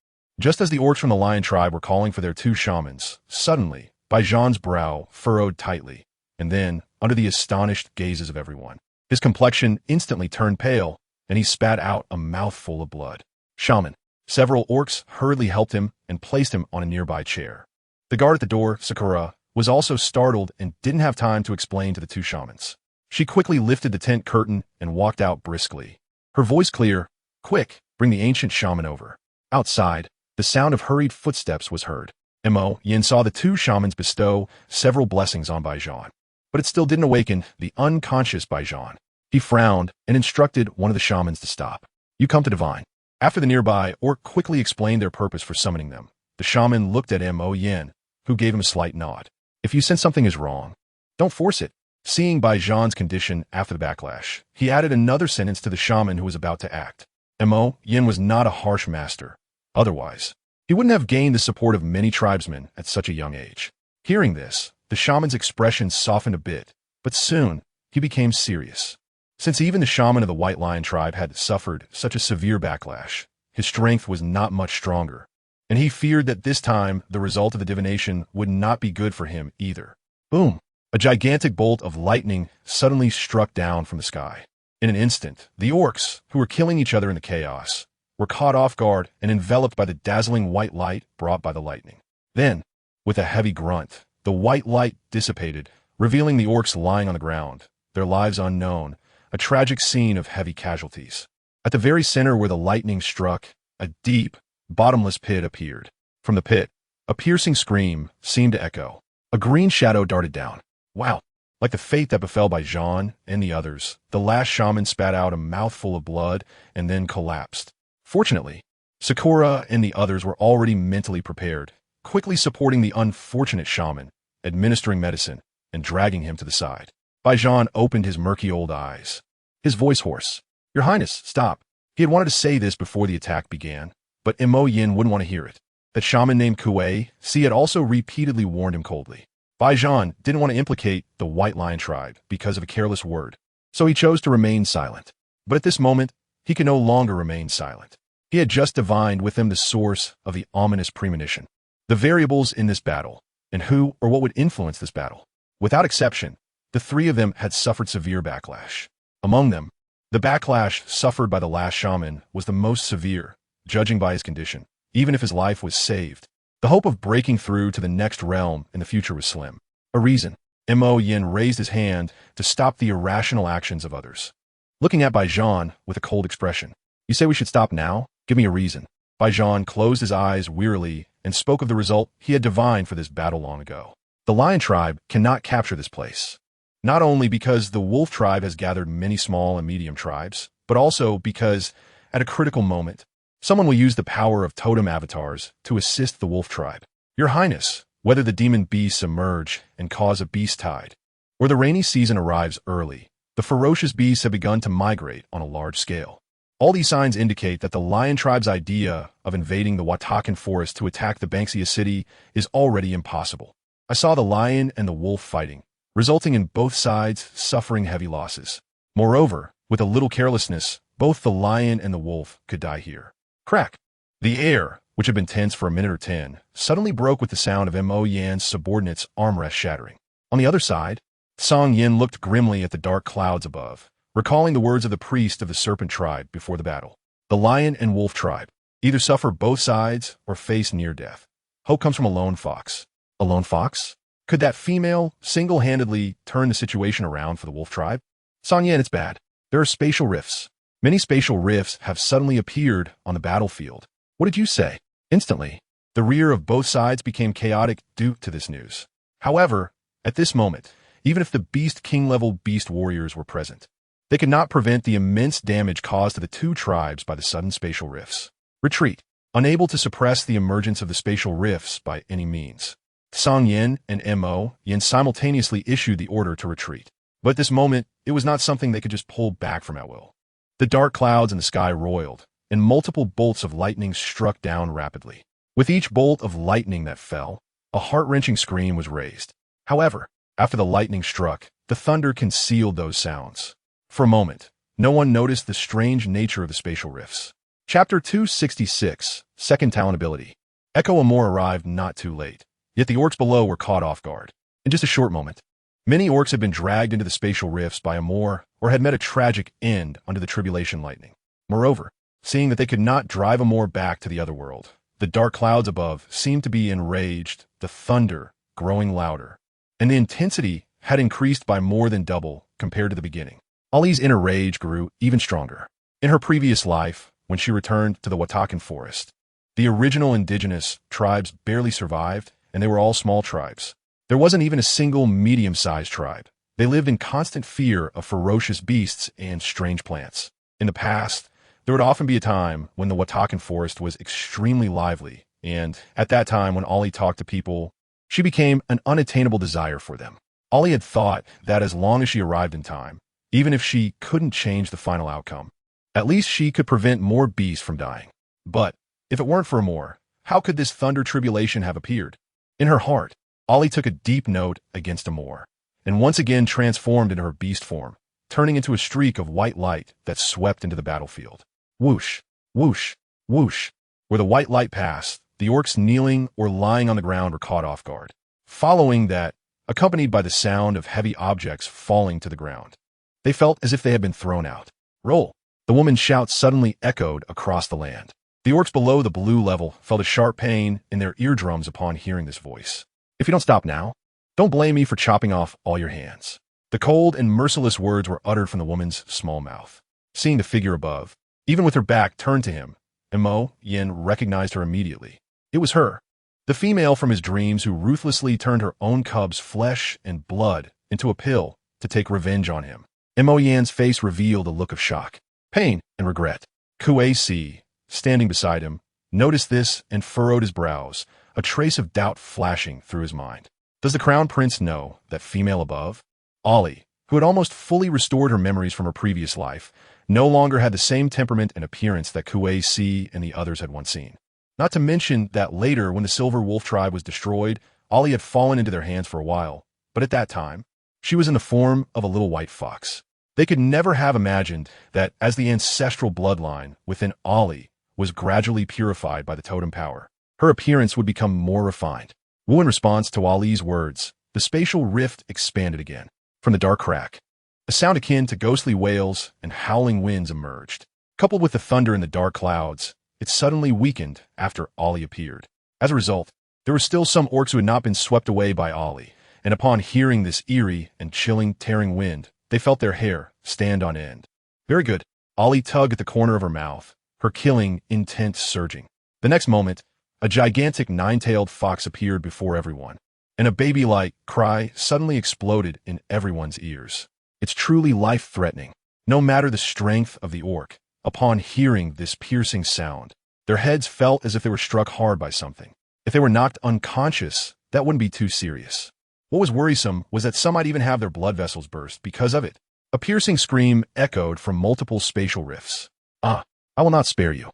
Just as the orcs from the lion tribe were calling for their 2 shamans, suddenly, Baijan's brow furrowed tightly, and then, under the astonished gazes of everyone, his complexion instantly turned pale, and he spat out a mouthful of blood. Shaman. Several orcs hurriedly helped him and placed him on a nearby chair. The guard at the door, Sakura, was also startled and didn't have time to explain to the 2 shamans. She quickly lifted the tent curtain and walked out briskly. Her voice clear, "Quick, bring the ancient shaman over." Outside, the sound of hurried footsteps was heard. Mo Yin saw the 2 shamans bestow several blessings on Baijan, but it still didn't awaken the unconscious Baijan. He frowned and instructed one of the shamans to stop. "You come to divine." After the nearby orc quickly explained their purpose for summoning them, the shaman looked at Mo Yin, who gave him a slight nod. "If you sense something is wrong, don't force it." Seeing Baijan's condition after the backlash, he added another sentence to the shaman who was about to act. Mo Yin was not a harsh master. Otherwise, he wouldn't have gained the support of many tribesmen at such a young age. Hearing this, the shaman's expression softened a bit, but soon he became serious. Since even the shaman of the White Lion tribe had suffered such a severe backlash, his strength was not much stronger, and he feared that this time the result of the divination would not be good for him either. Boom! A gigantic bolt of lightning suddenly struck down from the sky. In an instant, the orcs, who were killing each other in the chaos, were caught off guard and enveloped by the dazzling white light brought by the lightning. Then, with a heavy grunt, the white light dissipated, revealing the orcs lying on the ground, their lives unknown, a tragic scene of heavy casualties. At the very center where the lightning struck, a deep, bottomless pit appeared. From the pit, a piercing scream seemed to echo. A green shadow darted down. Wow! Like the fate that befell Baijan and the others, the last shaman spat out a mouthful of blood and then collapsed. Fortunately, Sakura and the others were already mentally prepared, quickly supporting the unfortunate shaman, administering medicine, and dragging him to the side. Baijan opened his murky old eyes, his voice hoarse. "Your Highness, stop." He had wanted to say this before the attack began, but Mo Yin wouldn't want to hear it. That shaman named Kuei Si had also repeatedly warned him coldly. Baijan didn't want to implicate the White Lion tribe because of a careless word, so he chose to remain silent. But at this moment, he could no longer remain silent. He had just divined within the source of the ominous premonition, the variables in this battle, and who or what would influence this battle. Without exception, the 3 of them had suffered severe backlash. Among them, the backlash suffered by the last shaman was the most severe, judging by his condition. Even if his life was saved, the hope of breaking through to the next realm in the future was slim. A reason. Mo Yin raised his hand to stop the irrational actions of others. Looking at Baijan with a cold expression. "You say we should stop now? Give me a reason." Baijan closed his eyes wearily and spoke of the result he had divined for this battle long ago. The Lion tribe cannot capture this place. Not only because the Wolf tribe has gathered many small and medium tribes, but also because, at a critical moment, someone will use the power of totem avatars to assist the Wolf tribe. Your Highness, whether the demon beasts emerge and cause a beast tide, or the rainy season arrives early, the ferocious beasts have begun to migrate on a large scale. All these signs indicate that the Lion tribe's idea of invading the Watakan Forest to attack the Banksia city is already impossible. I saw the lion and the wolf fighting, resulting in both sides suffering heavy losses. Moreover, with a little carelessness, both the lion and the wolf could die here. Crack! The air, which had been tense for a minute or 10, suddenly broke with the sound of Mo Yan's subordinate's armrest shattering. On the other side, Song Yin looked grimly at the dark clouds above, recalling the words of the priest of the serpent tribe before the battle. The lion and wolf tribe either suffer both sides or face near death. Hope comes from a lone fox. A lone fox? Could that female single-handedly turn the situation around for the wolf tribe? Song Yin, it's bad. There are spatial rifts. Many spatial rifts have suddenly appeared on the battlefield. What did you say? Instantly, the rear of both sides became chaotic due to this news. However, at this moment, even if the Beast King-level beast warriors were present, they could not prevent the immense damage caused to the 2 tribes by the sudden spatial rifts. Retreat. Unable to suppress the emergence of the spatial rifts by any means, Song Yin and Mo Yin simultaneously issued the order to retreat. But at this moment, it was not something they could just pull back from at will. The dark clouds in the sky roiled, and multiple bolts of lightning struck down rapidly. With each bolt of lightning that fell, a heart-wrenching scream was raised. However, after the lightning struck, the thunder concealed those sounds. For a moment, no one noticed the strange nature of the spatial rifts. Chapter 266, Second Talent Ability. Echo Amor arrived not too late, yet the orcs below were caught off guard. In just a short moment, many orcs had been dragged into the spatial rifts by Amor or had met a tragic end under the tribulation lightning. Moreover, seeing that they could not drive Amor back to the other world, the dark clouds above seemed to be enraged, the thunder growing louder, and the intensity had increased by more than double compared to the beginning. Ali's inner rage grew even stronger. In her previous life, when she returned to the Watakan Forest, the original indigenous tribes barely survived, and they were all small tribes. There wasn't even a single medium-sized tribe. They lived in constant fear of ferocious beasts and strange plants. In the past, there would often be a time when the Watakan Forest was extremely lively, and at that time when Ali talked to people, she became an unattainable desire for them. Ali had thought that as long as she arrived in time, even if she couldn't change the final outcome, at least she could prevent more beasts from dying. But if it weren't for Amor, how could this thunder tribulation have appeared? In her heart, Ali took a deep note against Amor, and once again transformed into her beast form, turning into a streak of white light that swept into the battlefield. Whoosh, whoosh, whoosh. Where the white light passed, the orcs kneeling or lying on the ground were caught off guard. Following that, accompanied by the sound of heavy objects falling to the ground, they felt as if they had been thrown out. Roll! The woman's shout suddenly echoed across the land. The orcs below the blue level felt a sharp pain in their eardrums upon hearing this voice. If you don't stop now, don't blame me for chopping off all your hands. The cold and merciless words were uttered from the woman's small mouth. Seeing the figure above, even with her back turned to him, Mo Yin recognized her immediately. It was her, the female from his dreams who ruthlessly turned her own cub's flesh and blood into a pill to take revenge on him. Mo Yan's face revealed a look of shock, pain, and regret. Kuei Si, standing beside him, noticed this and furrowed his brows, a trace of doubt flashing through his mind. Does the crown prince know that female above? Ali, who had almost fully restored her memories from her previous life, no longer had the same temperament and appearance that Kuei Si and the others had once seen. Not to mention that later, when the Silver Wolf tribe was destroyed, Ali had fallen into their hands for a while, but at that time, she was in the form of a little white fox. They could never have imagined that as the ancestral bloodline within Ali was gradually purified by the totem power, her appearance would become more refined. Wu, in response to Ali's words, the spatial rift expanded again. From the dark crack, a sound akin to ghostly wails and howling winds emerged. Coupled with the thunder in the dark clouds, it suddenly weakened after Ali appeared. As a result, there were still some orcs who had not been swept away by Ali, and upon hearing this eerie and chilling, tearing wind, they felt their hair stand on end. Very good. Ali tugged at the corner of her mouth, her killing intent surging. The next moment, a gigantic nine-tailed fox appeared before everyone, and a baby-like cry suddenly exploded in everyone's ears. It's truly life-threatening. No matter the strength of the orc, upon hearing this piercing sound, their heads felt as if they were struck hard by something. If they were knocked unconscious, that wouldn't be too serious. What was worrisome was that some might even have their blood vessels burst because of it. A piercing scream echoed from multiple spatial rifts. I will not spare you.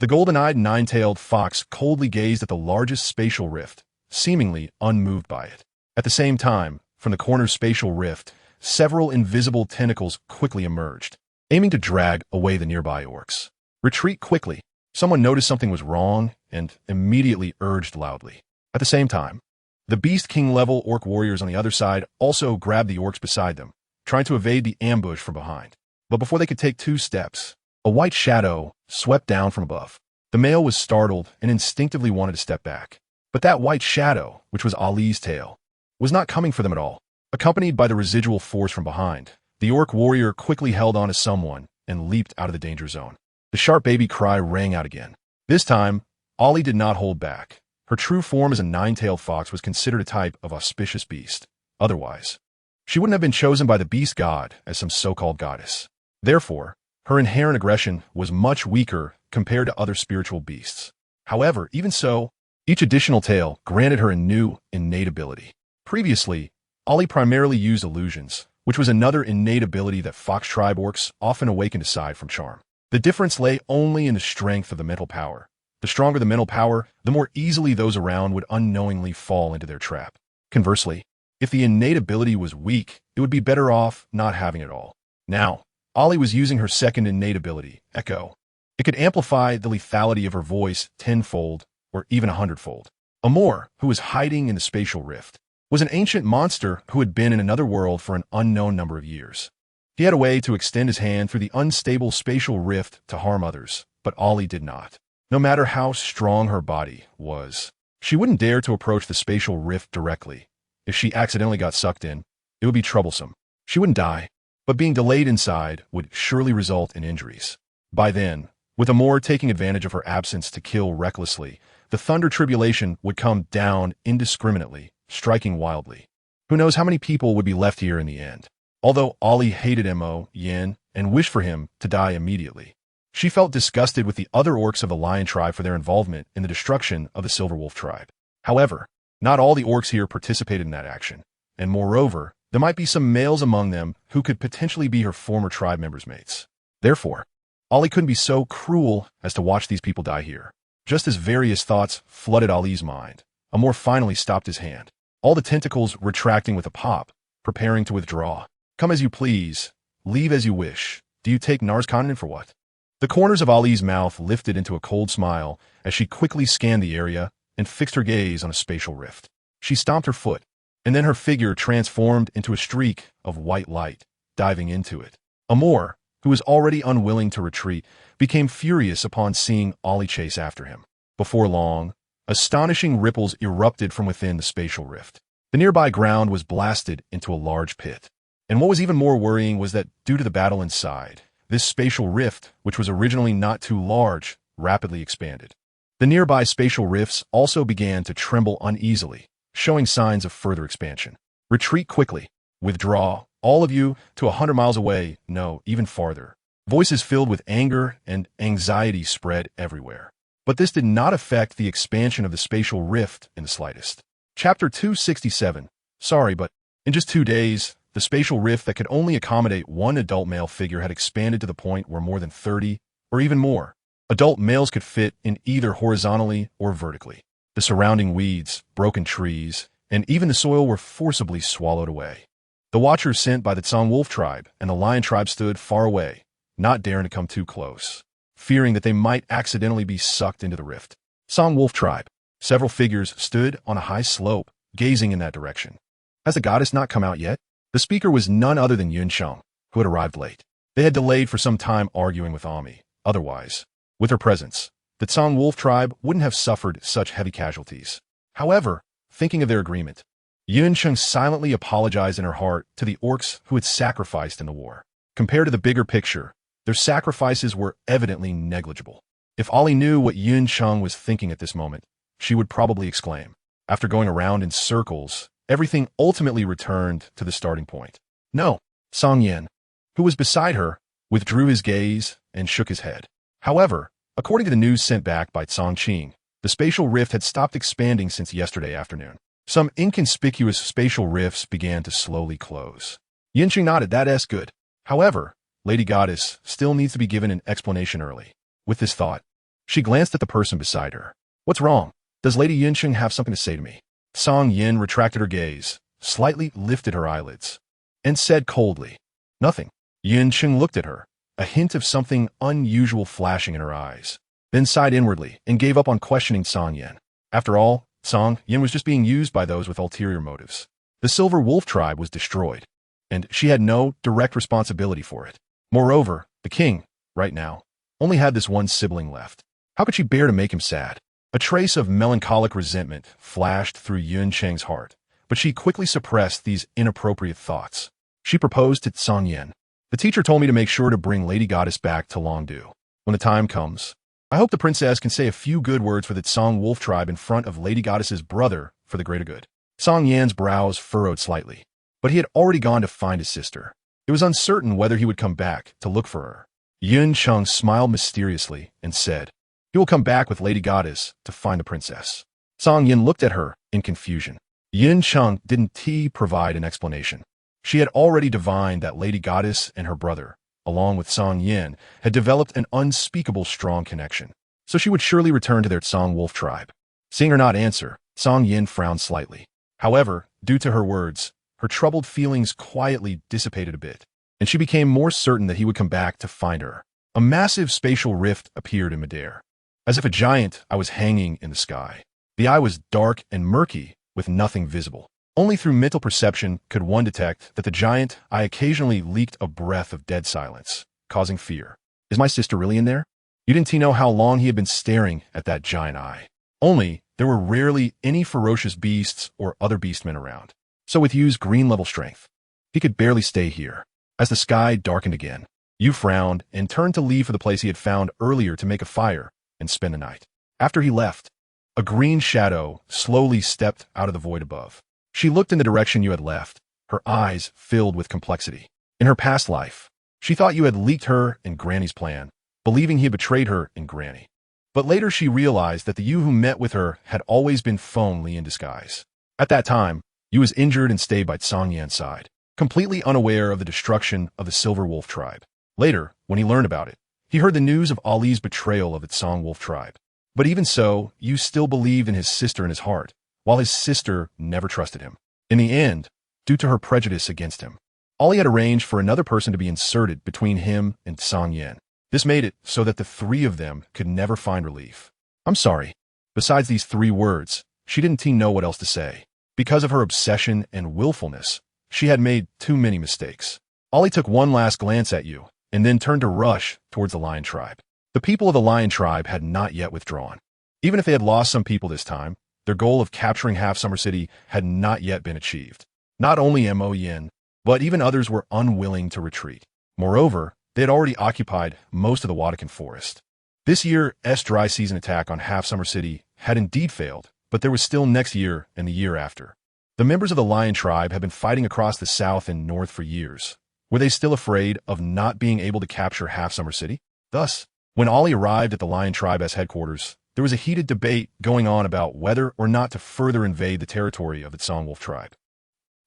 The golden-eyed nine-tailed fox coldly gazed at the largest spatial rift, seemingly unmoved by it. At the same time, from the corner's spatial rift, several invisible tentacles quickly emerged, aiming to drag away the nearby orcs. Retreat quickly. Someone noticed something was wrong and immediately urged loudly. At the same time, the Beast King-level orc warriors on the other side also grabbed the orcs beside them, trying to evade the ambush from behind. But before they could take 2 steps, a white shadow swept down from above. The male was startled and instinctively wanted to step back. But that white shadow, which was Ali's tail, was not coming for them at all. Accompanied by the residual force from behind, the orc warrior quickly held on to someone and leaped out of the danger zone. The sharp baby cry rang out again. This time, Ali did not hold back. Her true form as a nine-tailed fox was considered a type of auspicious beast. Otherwise, she wouldn't have been chosen by the beast god as some so-called goddess. Therefore, her inherent aggression was much weaker compared to other spiritual beasts. However, even so, each additional tail granted her a new, innate ability. Previously, Ali primarily used illusions, which was another innate ability that fox tribe orcs often awakened aside from charm. The difference lay only in the strength of the mental power. The stronger the mental power, the more easily those around would unknowingly fall into their trap. Conversely, if the innate ability was weak, it would be better off not having it all. Now, Ollie was using her second innate ability, Echo. It could amplify the lethality of her voice tenfold or even 100-fold. Amor, who was hiding in the spatial rift, was an ancient monster who had been in another world for an unknown number of years. He had a way to extend his hand through the unstable spatial rift to harm others, but Ollie did not. No matter how strong her body was, she wouldn't dare to approach the spatial rift directly. If she accidentally got sucked in, it would be troublesome. She wouldn't die, but being delayed inside would surely result in injuries. By then, with Amor taking advantage of her absence to kill recklessly, the thunder tribulation would come down indiscriminately, striking wildly. Who knows how many people would be left here in the end? Although Ollie hated Mo, Yin, and wished for him to die immediately, she felt disgusted with the other orcs of the Lion tribe for their involvement in the destruction of the Silver Wolf tribe. However, not all the orcs here participated in that action, and moreover, there might be some males among them who could potentially be her former tribe members' mates. Therefore, Ollie couldn't be so cruel as to watch these people die here. Just as various thoughts flooded Ollie's mind, Amor finally stopped his hand, all the tentacles retracting with a pop, preparing to withdraw. Come as you please, leave as you wish. Do you take Nars Continent for what? The corners of Ollie's mouth lifted into a cold smile as she quickly scanned the area and fixed her gaze on a spatial rift. She stomped her foot, and then her figure transformed into a streak of white light, diving into it. Amor, who was already unwilling to retreat, became furious upon seeing Ollie chase after him. Before long, astonishing ripples erupted from within the spatial rift. The nearby ground was blasted into a large pit. And what was even more worrying was that due to the battle inside, this spatial rift, which was originally not too large, rapidly expanded. The nearby spatial rifts also began to tremble uneasily, showing signs of further expansion. Retreat quickly. Withdraw, all of you, to 100 miles away, no, even farther. Voices filled with anger and anxiety spread everywhere. But this did not affect the expansion of the spatial rift in the slightest. Chapter 267. Sorry, but in just 2 days, the spatial rift that could only accommodate one adult male figure had expanded to the point where more than 30, or even more, adult males could fit in either horizontally or vertically. The surrounding weeds, broken trees, and even the soil were forcibly swallowed away. The watchers sent by the Tsang Wolf tribe and the Lion tribe stood far away, not daring to come too close, fearing that they might accidentally be sucked into the rift. Tsang Wolf tribe. Several figures stood on a high slope, gazing in that direction. Has the goddess not come out yet? The speaker was none other than Yun Cheng, who had arrived late. They had delayed for some time arguing with Ami. Otherwise, with her presence, the Tsang Wolf tribe wouldn't have suffered such heavy casualties. However, thinking of their agreement, Yun Cheng silently apologized in her heart to the orcs who had sacrificed in the war. Compared to the bigger picture, their sacrifices were evidently negligible. If Ollie knew what Yun Cheng was thinking at this moment, she would probably exclaim. After going around in circles, everything ultimately returned to the starting point. No, Song Yin, who was beside her, withdrew his gaze and shook his head. However, according to the news sent back by Tsang Qing, the spatial rift had stopped expanding since yesterday afternoon. Some inconspicuous spatial rifts began to slowly close. Yinqing nodded, that's good. However, Lady Goddess still needs to be given an explanation early. With this thought, she glanced at the person beside her. What's wrong? Does Lady Yinqing have something to say to me? Song Yin retracted her gaze, slightly lifted her eyelids, and said coldly, nothing. Yinqing looked at her, a hint of something unusual flashing in her eyes, then sighed inwardly and gave up on questioning Song Yin. After all, Song Yin was just being used by those with ulterior motives. The Silver Wolf tribe was destroyed, and she had no direct responsibility for it. Moreover, the king, right now, only had this one sibling left. How could she bear to make him sad? A trace of melancholic resentment flashed through Yun Cheng's heart, but she quickly suppressed these inappropriate thoughts. She proposed to Song Yin. The teacher told me to make sure to bring Lady Goddess back to Longdu. When the time comes, I hope the princess can say a few good words for the Tsang Wolf tribe in front of Lady Goddess's brother for the greater good. Song Yan's brows furrowed slightly, but he had already gone to find his sister. It was uncertain whether he would come back to look for her. Yun Cheng smiled mysteriously and said, he will come back with Lady Goddess to find the princess. Song Yin looked at her in confusion. Yun Cheng didn't provide an explanation. She had already divined that Lady Goddess and her brother, along with Song Yin, had developed an unspeakable strong connection. so she would surely return to their Tsang wolf tribe. Seeing her not answer, Song Yin frowned slightly. However, due to her words, her troubled feelings quietly dissipated a bit, and she became more certain that he would come back to find her. A massive spatial rift appeared in midair. As if a giant eye was hanging in the sky. The eye was dark and murky, with nothing visible. Only through mental perception could one detect that the giant eye occasionally leaked a breath of dead silence, causing fear. Is my sister really in there? You didn't know how long he had been staring at that giant eye. Only, there were rarely any ferocious beasts or other beastmen around. So with Yu's green-level strength, he could barely stay here. As the sky darkened again, Yu frowned and turned to leave for the place he had found earlier to make a fire and spend the night. After he left, a green shadow slowly stepped out of the void above. She looked in the direction Yu had left, her eyes filled with complexity. In her past life, she thought Yu had leaked her and Granny's plan, believing he had betrayed her and Granny. But later she realized that the Yu who met with her had always been Feng Li in disguise. At that time, Yu was injured and stayed by Tsang Yan's side, completely unaware of the destruction of the Silver Wolf tribe. Later, when he learned about it, he heard the news of Ali's betrayal of the Tsang Wolf tribe. But even so, Yu still believed in his sister in his heart, while his sister never trusted him. In the end, due to her prejudice against him, Ali had arranged for another person to be inserted between him and Tsang Yan. This made it so that the three of them could never find relief. I'm sorry. Besides these 3 words, she didn't know what else to say. Because of her obsession and willfulness, she had made too many mistakes. Ali took one last glance at Yu, and then turned to rush towards the Lion tribe. The people of the Lion tribe had not yet withdrawn. Even if they had lost some people this time, their goal of capturing Half Summer City had not yet been achieved. Not only Mo Yin, but even others were unwilling to retreat. Moreover, they had already occupied most of the Watakan Forest. This year's dry season attack on Half Summer City had indeed failed, but there was still next year and the year after. The members of the Lion tribe had been fighting across the south and north for years. Were they still afraid of not being able to capture Half Summer City? Thus, when Ali arrived at the Lion tribe's headquarters, there was a heated debate going on about whether or not to further invade the territory of the Tsang Wolf tribe.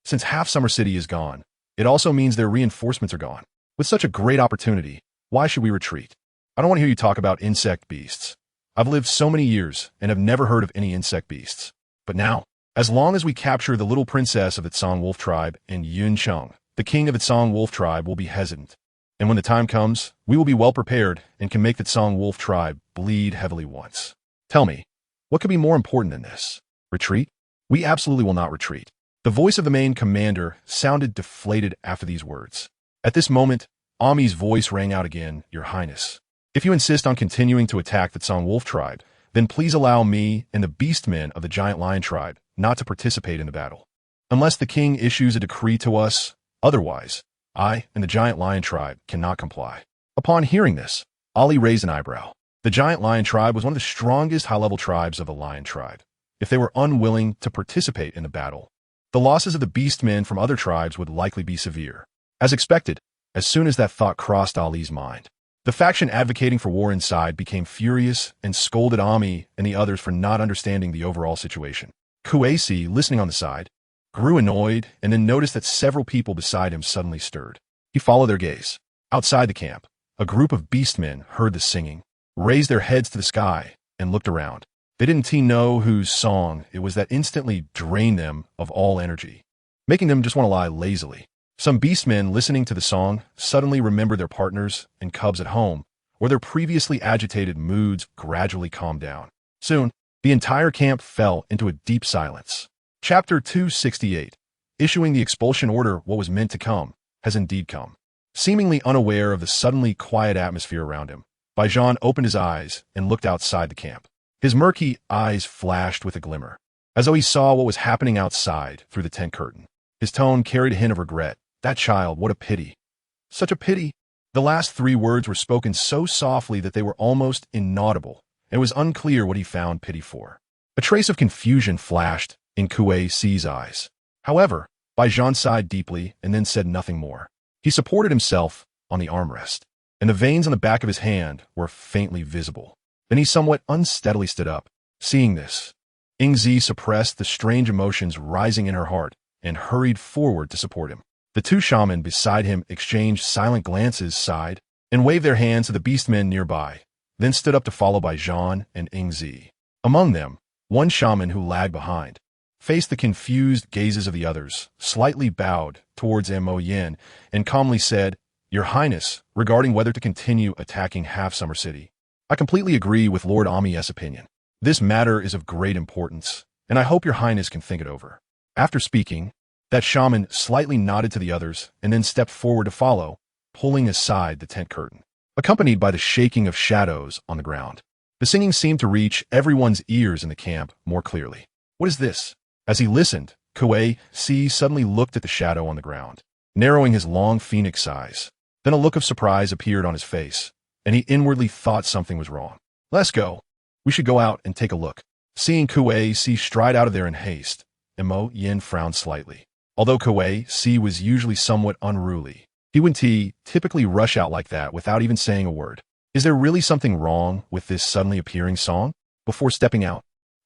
Since Half Summer City is gone, it also means their reinforcements are gone. With such a great opportunity, why should we retreat? I don't want to hear you talk about insect beasts. I've lived so many years and have never heard of any insect beasts. But now, as long as we capture the little princess of the Tsang Wolf tribe and Yun Cheng, the king of the Tsang Wolf tribe will be hesitant. And when the time comes, we will be well prepared and can make the Tsang Wolf tribe bleed heavily once. Tell me, what could be more important than this? Retreat? We absolutely will not retreat. The voice of the main commander sounded deflated after these words. At this moment, Ami's voice rang out again, Your Highness. If you insist on continuing to attack the Tsang Wolf tribe, then please allow me and the beastmen of the Giant Lion tribe not to participate in the battle. Unless the king issues a decree to us, otherwise, I and the Giant Lion tribe cannot comply. Upon hearing this, Ali raised an eyebrow. The Giant Lion tribe was one of the strongest high-level tribes of the Lion tribe. If they were unwilling to participate in the battle, the losses of the beastmen from other tribes would likely be severe. As expected, as soon as that thought crossed Ali's mind, the faction advocating for war inside became furious and scolded Ami and the others for not understanding the overall situation. Kuasi, listening on the side, grew annoyed and then noticed that several people beside him suddenly stirred. He followed their gaze. Outside the camp, a group of beastmen heard the singing, raised their heads to the sky, and looked around. They didn't know whose song it was that instantly drained them of all energy, making them just want to lie lazily. Some beastmen listening to the song suddenly remembered their partners and cubs at home, where their previously agitated moods gradually calmed down. Soon, the entire camp fell into a deep silence. Chapter 268. Issuing the expulsion order, what was meant to come, has indeed come. Seemingly unaware of the suddenly quiet atmosphere around him, Baijan opened his eyes and looked outside the camp. His murky eyes flashed with a glimmer, as though he saw what was happening outside through the tent curtain. His tone carried a hint of regret. That child, what a pity. Such a pity. The last 3 words were spoken so softly that they were almost inaudible, and it was unclear what he found pity for. A trace of confusion flashed in Kuasi's eyes. However, Baijan sighed deeply and then said nothing more. He supported himself on the armrest, and the veins on the back of his hand were faintly visible. Then he somewhat unsteadily stood up. Seeing this, Ingzi suppressed the strange emotions rising in her heart and hurried forward to support him. The 2 shaman beside him exchanged silent glances, sighed, and waved their hands to the beastmen nearby. then stood up to follow by Zhan and Ingzi. Among them, one shaman who lagged behind faced the confused gazes of the others, slightly bowed towards Mo Yin, and calmly said, "Your Highness, regarding whether to continue attacking Half-Summer City, I completely agree with Lord Ami's opinion. This matter is of great importance, and I hope your Highness can think it over." After speaking, that shaman slightly nodded to the others and then stepped forward to follow, pulling aside the tent curtain, accompanied by the shaking of shadows on the ground. The singing seemed to reach everyone's ears in the camp more clearly. "What is this?" As he listened, Kuei Si suddenly looked at the shadow on the ground, narrowing his long phoenix eyes. Then a look of surprise appeared on his face, and he inwardly thought something was wrong. "Let's go. We should go out and take a look." Seeing Kuei Si stride out of there in haste, Mo Yin frowned slightly. Although Kuei Si was usually somewhat unruly, he wouldn't typically rush out like that without even saying a word. Is there really something wrong with this suddenly appearing song? Before stepping out,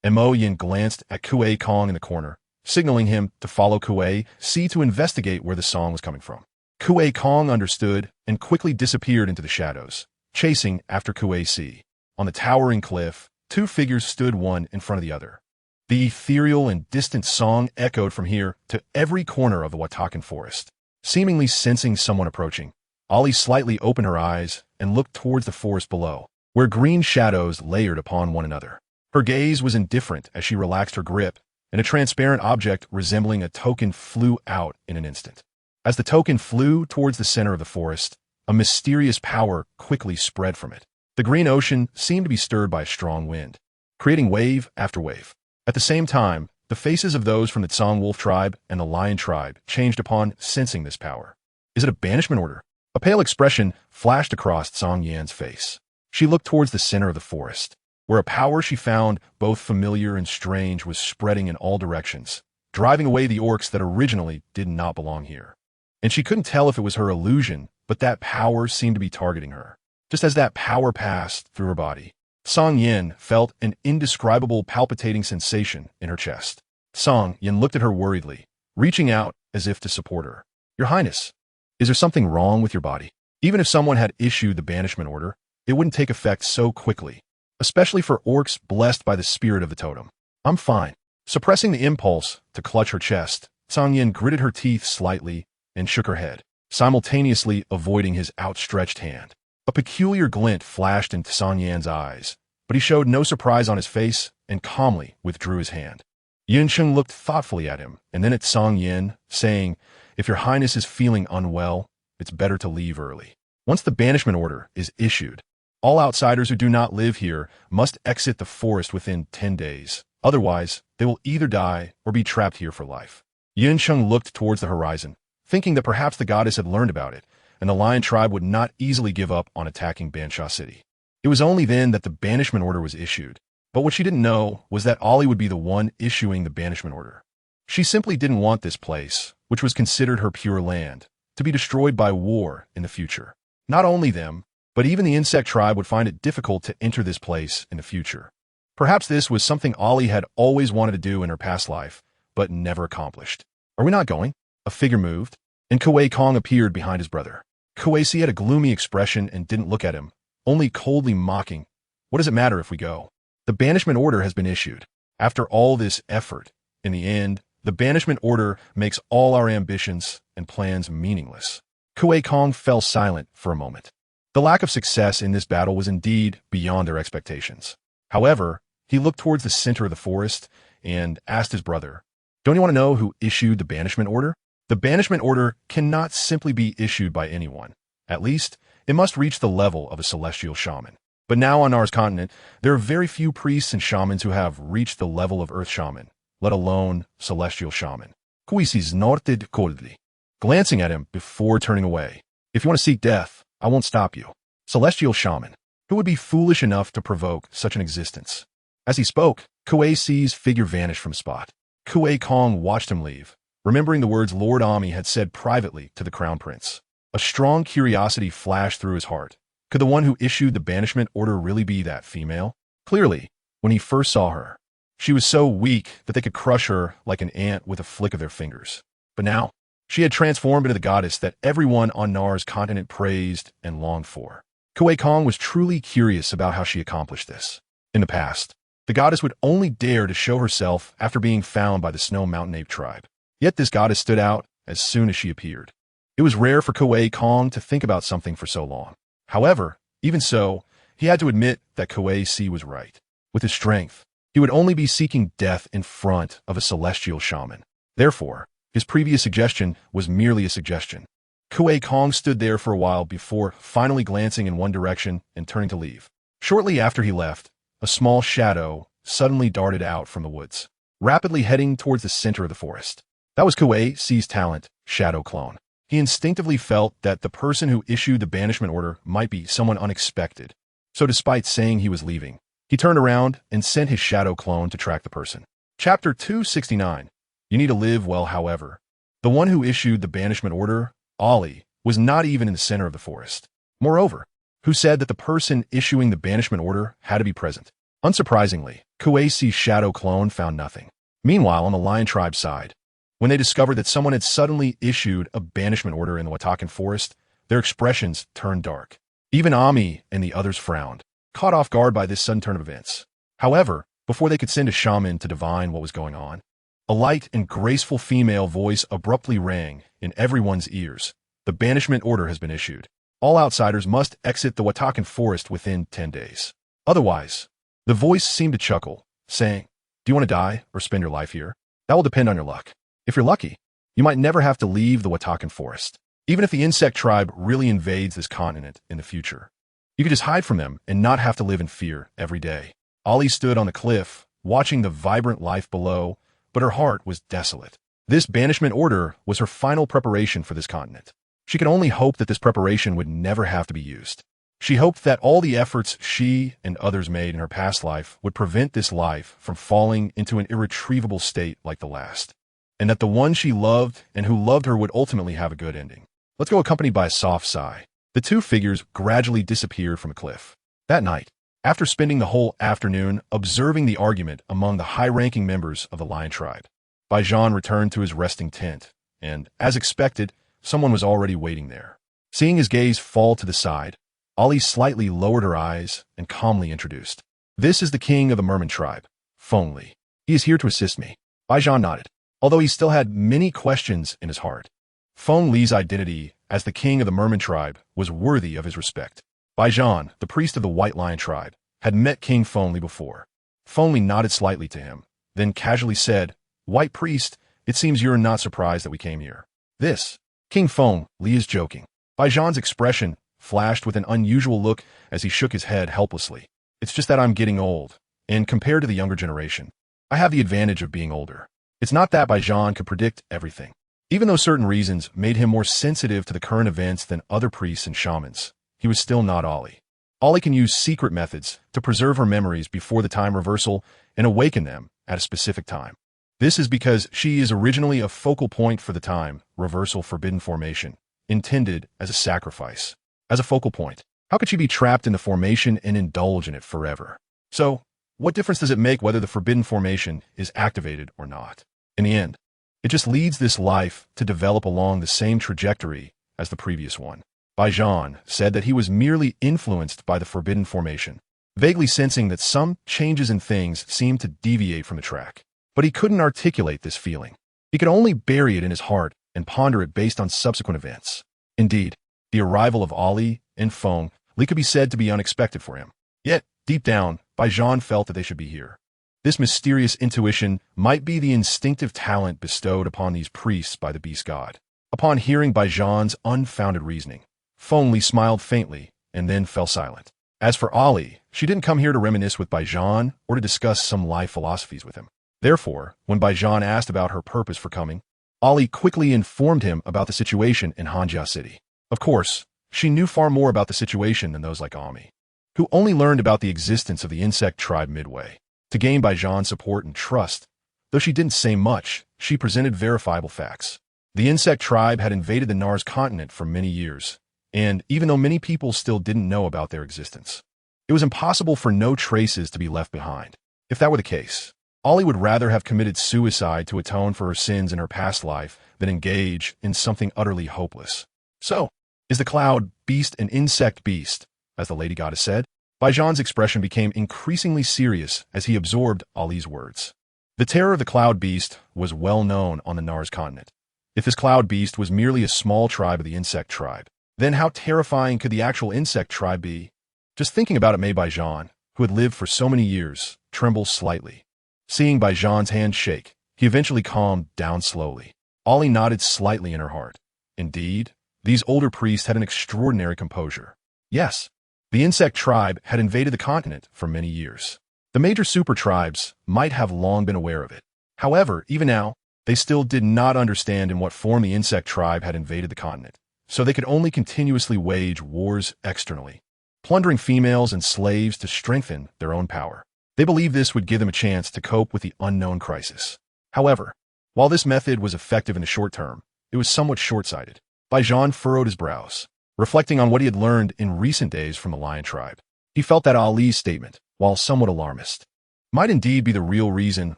Mo Yin glanced at Kuei Kong in the corner, signaling him to follow Kuei Si to investigate where the song was coming from. Kuei Kong understood and quickly disappeared into the shadows, chasing after Kuei Si. On the towering cliff, two figures stood one in front of the other. The ethereal and distant song echoed from here to every corner of the Watakan Forest. Seemingly sensing someone approaching, Ali slightly opened her eyes and looked towards the forest below, where green shadows layered upon one another. Her gaze was indifferent as she relaxed her grip, and a transparent object resembling a token flew out in an instant. As the token flew towards the center of the forest, a mysterious power quickly spread from it. The green ocean seemed to be stirred by a strong wind, creating wave after wave. At the same time, the faces of those from the Tsang Wolf tribe and the Lion tribe changed upon sensing this power. Is it a banishment order? A pale expression flashed across Tsang Yan's face. She looked towards the center of the forest, where a power she found both familiar and strange was spreading in all directions, driving away the orcs that originally did not belong here. And she couldn't tell if it was her illusion, but that power seemed to be targeting her. Just as that power passed through her body, Tsang Yin felt an indescribable palpitating sensation in her chest. Tsang Yin looked at her worriedly, reaching out as if to support her. "Your Highness, is there something wrong with your body?" Even if someone had issued the banishment order, it wouldn't take effect so quickly, especially for orcs blessed by the spirit of the totem. "I'm fine." Suppressing the impulse to clutch her chest, Tsang Yin gritted her teeth slightly and shook her head, simultaneously avoiding his outstretched hand. A peculiar glint flashed in Tsang Yan's eyes, but he showed no surprise on his face and calmly withdrew his hand. Yin Sheng looked thoughtfully at him and then at Tsang Yin, saying, "If your Highness is feeling unwell, it's better to leave early. Once the banishment order is issued, all outsiders who do not live here must exit the forest within 10 days. Otherwise, they will either die or be trapped here for life." Yin Sheng looked towards the horizon, thinking that perhaps the goddess had learned about it, and the Lion tribe would not easily give up on attacking Bansha City. It was only then that the banishment order was issued, but what she didn't know was that Ollie would be the one issuing the banishment order. She simply didn't want this place, which was considered her pure land, to be destroyed by war in the future. Not only them, but even the insect tribe would find it difficult to enter this place in the future. Perhaps this was something Ollie had always wanted to do in her past life, but never accomplished. "Are we not going?" A figure moved, and Kuei Kong appeared behind his brother. Kuei Si had a gloomy expression and didn't look at him, only coldly mocking. "What does it matter if we go? The banishment order has been issued. After all this effort, in the end, the banishment order makes all our ambitions and plans meaningless." Kuei Kong fell silent for a moment. The lack of success in this battle was indeed beyond their expectations. However, he looked towards the center of the forest and asked his brother, "Don't you want to know who issued the banishment order?" The banishment order cannot simply be issued by anyone. At least, it must reach the level of a celestial shaman. But now on Nars continent, there are very few priests and shamans who have reached the level of earth shaman, let alone celestial shaman. Kuisi's snorted coldly, glancing at him before turning away. "If you want to seek death, I won't stop you. Celestial shaman, who would be foolish enough to provoke such an existence?" As he spoke, Kuei Si's figure vanished from spot. Kuei Kong watched him leave, remembering the words Lord Ami had said privately to the Crown Prince. A strong curiosity flashed through his heart. Could the one who issued the banishment order really be that female? Clearly, when he first saw her, she was so weak that they could crush her like an ant with a flick of their fingers. But now, she had transformed into the goddess that everyone on Nars continent praised and longed for. Kuei Kong was truly curious about how she accomplished this. In the past, the goddess would only dare to show herself after being found by the Snow Mountain Ape tribe. Yet this goddess stood out as soon as she appeared. It was rare for Kuei Kong to think about something for so long. However, even so, he had to admit that Kuei Si was right. With his strength, he would only be seeking death in front of a celestial shaman. Therefore, his previous suggestion was merely a suggestion. Kuei Kong stood there for a while before finally glancing in one direction and turning to leave. Shortly after he left, a small shadow suddenly darted out from the woods, rapidly heading towards the center of the forest. That was Kuei Si's talent, Shadow Clone. He instinctively felt that the person who issued the banishment order might be someone unexpected. So despite saying he was leaving, he turned around and sent his Shadow Clone to track the person. Chapter 269. You need to live well, however. The one who issued the banishment order, Ollie, was not even in the center of the forest. Moreover, who said that the person issuing the banishment order had to be present. Unsurprisingly, Kuei Si's Shadow Clone found nothing. Meanwhile, on the Lion Tribe's side, when they discovered that someone had suddenly issued a banishment order in the Watakan Forest, their expressions turned dark. Even Ami and the others frowned, caught off guard by this sudden turn of events. However, before they could send a shaman to divine what was going on, a light and graceful female voice abruptly rang in everyone's ears. The banishment order has been issued. All outsiders must exit the Watakan Forest within 10 days. Otherwise, the voice seemed to chuckle, saying, "Do you want to die or spend your life here? That will depend on your luck. If you're lucky, you might never have to leave the Watakan Forest. Even if the insect tribe really invades this continent in the future, you could just hide from them and not have to live in fear every day." Ollie stood on the cliff, watching the vibrant life below, but her heart was desolate. This banishment order was her final preparation for this continent. She could only hope that this preparation would never have to be used. She hoped that all the efforts she and others made in her past life would prevent this life from falling into an irretrievable state like the last, and that the one she loved and who loved her would ultimately have a good ending. Let's go, accompanied by a soft sigh. The two figures gradually disappeared from a cliff. That night, after spending the whole afternoon observing the argument among the high-ranking members of the Lion Tribe, Baijan returned to his resting tent, and, as expected, someone was already waiting there. Seeing his gaze fall to the side, Ollie slightly lowered her eyes and calmly introduced. "This is the king of the Merman tribe, Feng Li. He is here to assist me." Baijan nodded, although he still had many questions in his heart. Feng Li's identity as the king of the Merman tribe was worthy of his respect. Baijan, the priest of the White Lion tribe, had met King Feng Li before. Feng Li nodded slightly to him, then casually said, "White priest, it seems you're not surprised that we came here." This, King Feng Li is joking. Baijan's expression flashed with an unusual look as he shook his head helplessly. "It's just that I'm getting old, and compared to the younger generation, I have the advantage of being older." It's not that Baijan could predict everything. Even though certain reasons made him more sensitive to the current events than other priests and shamans, he was still not Ollie. Ollie can use secret methods to preserve her memories before the time reversal and awaken them at a specific time. This is because she is originally a focal point for the time reversal forbidden formation, intended as a sacrifice. As a focal point, how could she be trapped in the formation and indulge in it forever? So, what difference does it make whether the forbidden formation is activated or not? In the end, it just leads this life to develop along the same trajectory as the previous one. Baijan said that he was merely influenced by the forbidden formation, vaguely sensing that some changes in things seemed to deviate from the track. But he couldn't articulate this feeling. He could only bury it in his heart and ponder it based on subsequent events. Indeed, the arrival of Ollie and Feng Li could be said to be unexpected for him. Yet, deep down, Baijan felt that they should be here. This mysterious intuition might be the instinctive talent bestowed upon these priests by the beast god. Upon hearing Baijan's unfounded reasoning, Feng Li smiled faintly and then fell silent. As for Ollie, she didn't come here to reminisce with Baijan or to discuss some life philosophies with him. Therefore, when Baijan asked about her purpose for coming, Ollie quickly informed him about the situation in Hanja City. Of course, she knew far more about the situation than those like Ami, who only learned about the existence of the insect tribe midway. To gain Baijan's support and trust, though she didn't say much, she presented verifiable facts. The insect tribe had invaded the Nars continent for many years, and even though many people still didn't know about their existence, it was impossible for no traces to be left behind. If that were the case, Ollie would rather have committed suicide to atone for her sins in her past life than engage in something utterly hopeless. So, is the cloud beast an insect beast, as the lady goddess said. Baijan's expression became increasingly serious as he absorbed Ali's words. The terror of the cloud beast was well known on the Nars continent. If this cloud beast was merely a small tribe of the insect tribe, then how terrifying could the actual insect tribe be? Just thinking about it made Baijan, who had lived for so many years, tremble slightly. Seeing Baijan's hand shake, he eventually calmed down slowly. Ali nodded slightly in her heart. Indeed, these older priests had an extraordinary composure. Yes, the insect tribe had invaded the continent for many years. The major super tribes might have long been aware of it. However, even now, they still did not understand in what form the insect tribe had invaded the continent, so they could only continuously wage wars externally, plundering females and slaves to strengthen their own power. They believed this would give them a chance to cope with the unknown crisis. However, while this method was effective in the short term, it was somewhat short-sighted. Baijan furrowed his brows, reflecting on what he had learned in recent days from the lion tribe. He felt that Ali's statement, while somewhat alarmist, might indeed be the real reason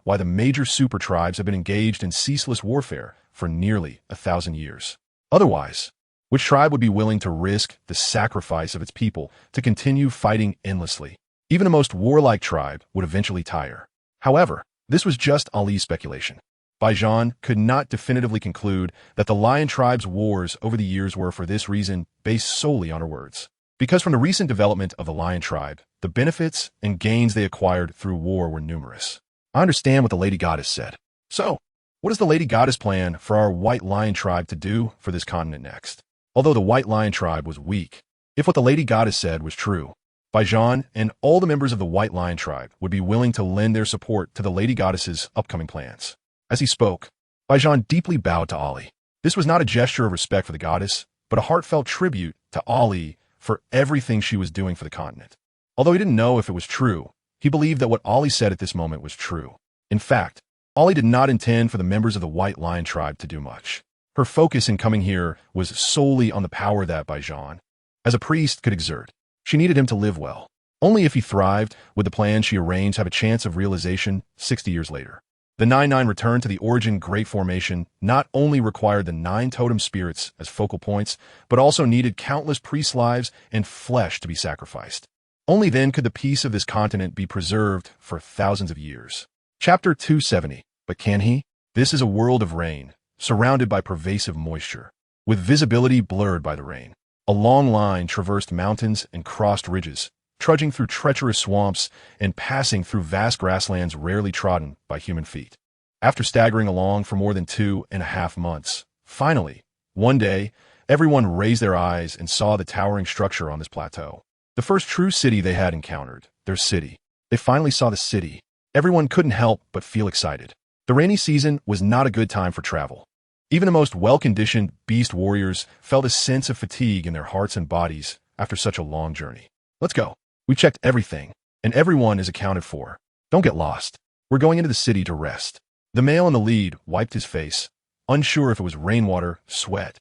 why the major super tribes have been engaged in ceaseless warfare for nearly 1,000 years. Otherwise, which tribe would be willing to risk the sacrifice of its people to continue fighting endlessly? Even the most warlike tribe would eventually tire. However, this was just Ali's speculation. Baijan could not definitively conclude that the lion tribe's wars over the years were for this reason based solely on her words. Because from the recent development of the lion tribe, the benefits and gains they acquired through war were numerous. I understand what the lady goddess said. So, what does the lady goddess plan for our white lion tribe to do for this continent next? Although the white lion tribe was weak, if what the lady goddess said was true, Baijan and all the members of the white lion tribe would be willing to lend their support to the lady goddess's upcoming plans. As he spoke, Baijan deeply bowed to Ali. This was not a gesture of respect for the goddess, but a heartfelt tribute to Ali for everything she was doing for the continent. Although he didn't know if it was true, he believed that what Ali said at this moment was true. In fact, Ali did not intend for the members of the white lion tribe to do much. Her focus in coming here was solely on the power that Baijan, as a priest, could exert. She needed him to live well. Only if he thrived would the plan she arranged have a chance of realization 60 years later. The 9-9 return to the origin Great Formation not only required the 9 totem spirits as focal points, but also needed countless priest lives and flesh to be sacrificed. Only then could the peace of this continent be preserved for thousands of years. Chapter 270. But can he? This is a world of rain, surrounded by pervasive moisture, with visibility blurred by the rain. A long line traversed mountains and crossed ridges, trudging through treacherous swamps and passing through vast grasslands rarely trodden by human feet. After staggering along for more than 2.5 months, finally, one day, everyone raised their eyes and saw the towering structure on this plateau. The first true city they had encountered, their city. They finally saw the city. Everyone couldn't help but feel excited. The rainy season was not a good time for travel. Even the most well-conditioned beast warriors felt a sense of fatigue in their hearts and bodies after such a long journey. Let's go. We checked everything, and everyone is accounted for. Don't get lost. We're going into the city to rest. The male in the lead wiped his face, unsure if it was rainwater, sweat,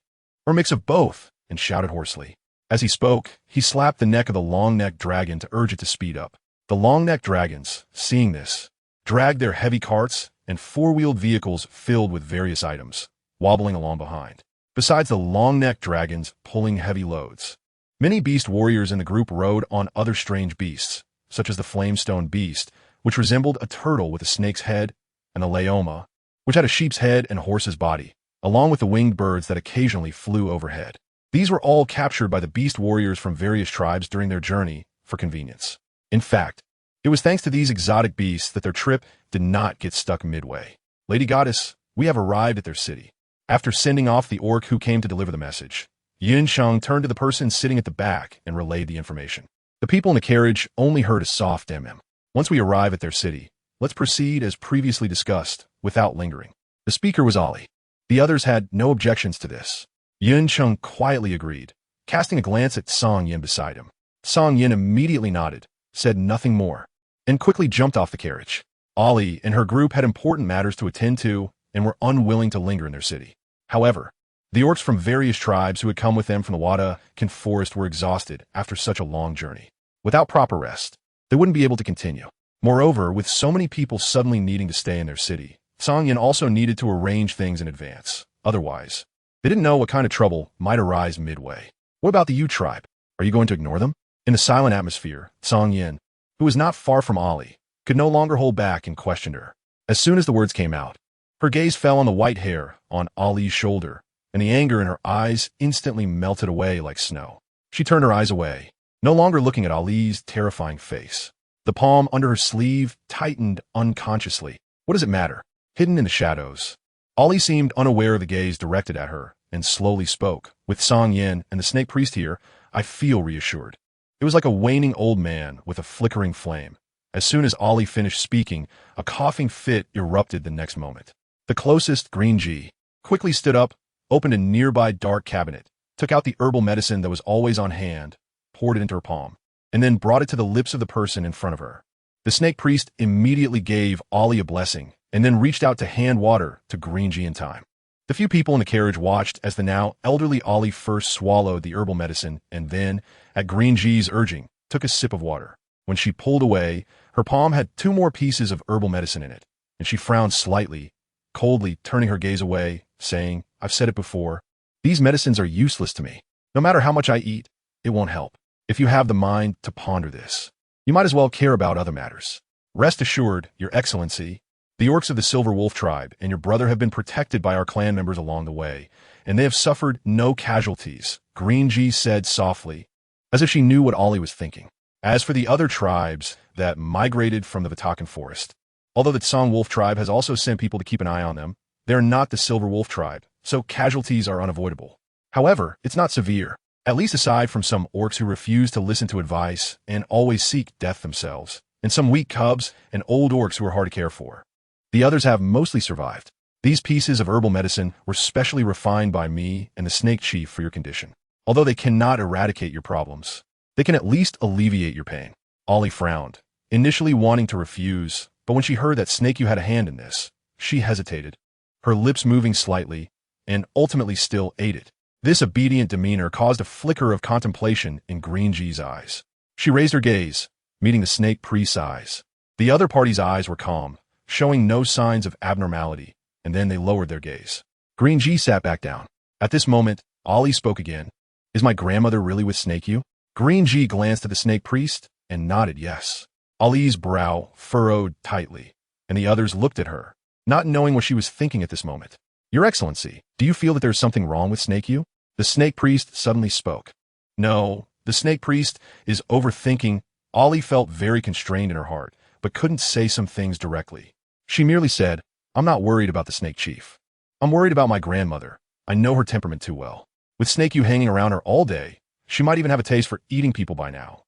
or a mix of both, and shouted hoarsely. As he spoke, he slapped the neck of the long-necked dragon to urge it to speed up. The long-necked dragons, seeing this, dragged their heavy carts and 4-wheeled vehicles filled with various items, wobbling along behind. Besides the long-necked dragons pulling heavy loads, many beast warriors in the group rode on other strange beasts, such as the flamestone beast, which resembled a turtle with a snake's head, and the leoma, which had a sheep's head and horse's body, along with the winged birds that occasionally flew overhead. These were all captured by the beast warriors from various tribes during their journey for convenience. In fact, it was thanks to these exotic beasts that their trip did not get stuck midway. Lady Goddess, we have arrived at their city. After sending off the orc who came to deliver the message, Yin Sheng turned to the person sitting at the back and relayed the information. The people in the carriage only heard a soft mm. Once we arrive at their city, let's proceed as previously discussed, without lingering. The speaker was Ali. The others had no objections to this. Yin Sheng quietly agreed, casting a glance at Song Yin beside him. Song Yin immediately nodded, said nothing more, and quickly jumped off the carriage. Ali and her group had important matters to attend to and were unwilling to linger in their city. However, the orcs from various tribes who had come with them from the Watakan Forest were exhausted after such a long journey. Without proper rest, they wouldn't be able to continue. Moreover, with so many people suddenly needing to stay in their city, Song Yin also needed to arrange things in advance. Otherwise, they didn't know what kind of trouble might arise midway. What about the Yu tribe? Are you going to ignore them? In the silent atmosphere, Song Yin, who was not far from Ali, could no longer hold back and questioned her. As soon as the words came out, her gaze fell on the white hair on Ali's shoulder, and the anger in her eyes instantly melted away like snow. She turned her eyes away, no longer looking at Ali's terrifying face. The palm under her sleeve tightened unconsciously. What does it matter? Hidden in the shadows. Ali seemed unaware of the gaze directed at her and slowly spoke. With Song Yin and the snake priest here, I feel reassured. It was like a waning old man with a flickering flame. As soon as Ali finished speaking, a coughing fit erupted the next moment. The closest Green G quickly stood up, opened a nearby dark cabinet, took out the herbal medicine that was always on hand, poured it into her palm, and then brought it to the lips of the person in front of her. The snake priest immediately gave Ali a blessing and then reached out to hand water to Green G in time. The few people in the carriage watched as the now elderly Ali first swallowed the herbal medicine and then, at Green G's urging, took a sip of water. When she pulled away, her palm had 2 more pieces of herbal medicine in it, and she frowned slightly, coldly turning her gaze away, saying, I've said it before, these medicines are useless to me. No matter how much I eat, it won't help. If you have the mind to ponder this, you might as well care about other matters. Rest assured, Your Excellency, the orcs of the Silver Wolf tribe and your brother have been protected by our clan members along the way, and they have suffered no casualties, Green G said softly, as if she knew what Ali was thinking. As for the other tribes that migrated from the Watakan Forest, although the Song Wolf tribe has also sent people to keep an eye on them, they are not the Silver Wolf tribe, so casualties are unavoidable. However, it's not severe, at least aside from some orcs who refuse to listen to advice and always seek death themselves, and some weak cubs and old orcs who are hard to care for. The others have mostly survived. These pieces of herbal medicine were specially refined by me and the Snake Chief for your condition. Although they cannot eradicate your problems, they can at least alleviate your pain. Ali frowned, initially wanting to refuse, but when she heard that Snake had a hand in this, she hesitated, her lips moving slightly, and ultimately still ate it. This obedient demeanor caused a flicker of contemplation in Green G's eyes. She raised her gaze, meeting the snake priest's eyes. The other party's eyes were calm, showing no signs of abnormality, and then they lowered their gaze. Green G sat back down. At this moment, Ali spoke again. Is my grandmother really with Snake You? Green G glanced at the snake priest and nodded yes. Ali's brow furrowed tightly, and the others looked at her, not knowing what she was thinking at this moment. Your Excellency, do you feel that there's something wrong with Snake You? The snake priest suddenly spoke. No, the snake priest is overthinking. Ali felt very constrained in her heart, but couldn't say some things directly. She merely said, I'm not worried about the Snake Chief. I'm worried about my grandmother. I know her temperament too well. With Snake You hanging around her all day, she might even have a taste for eating people by now.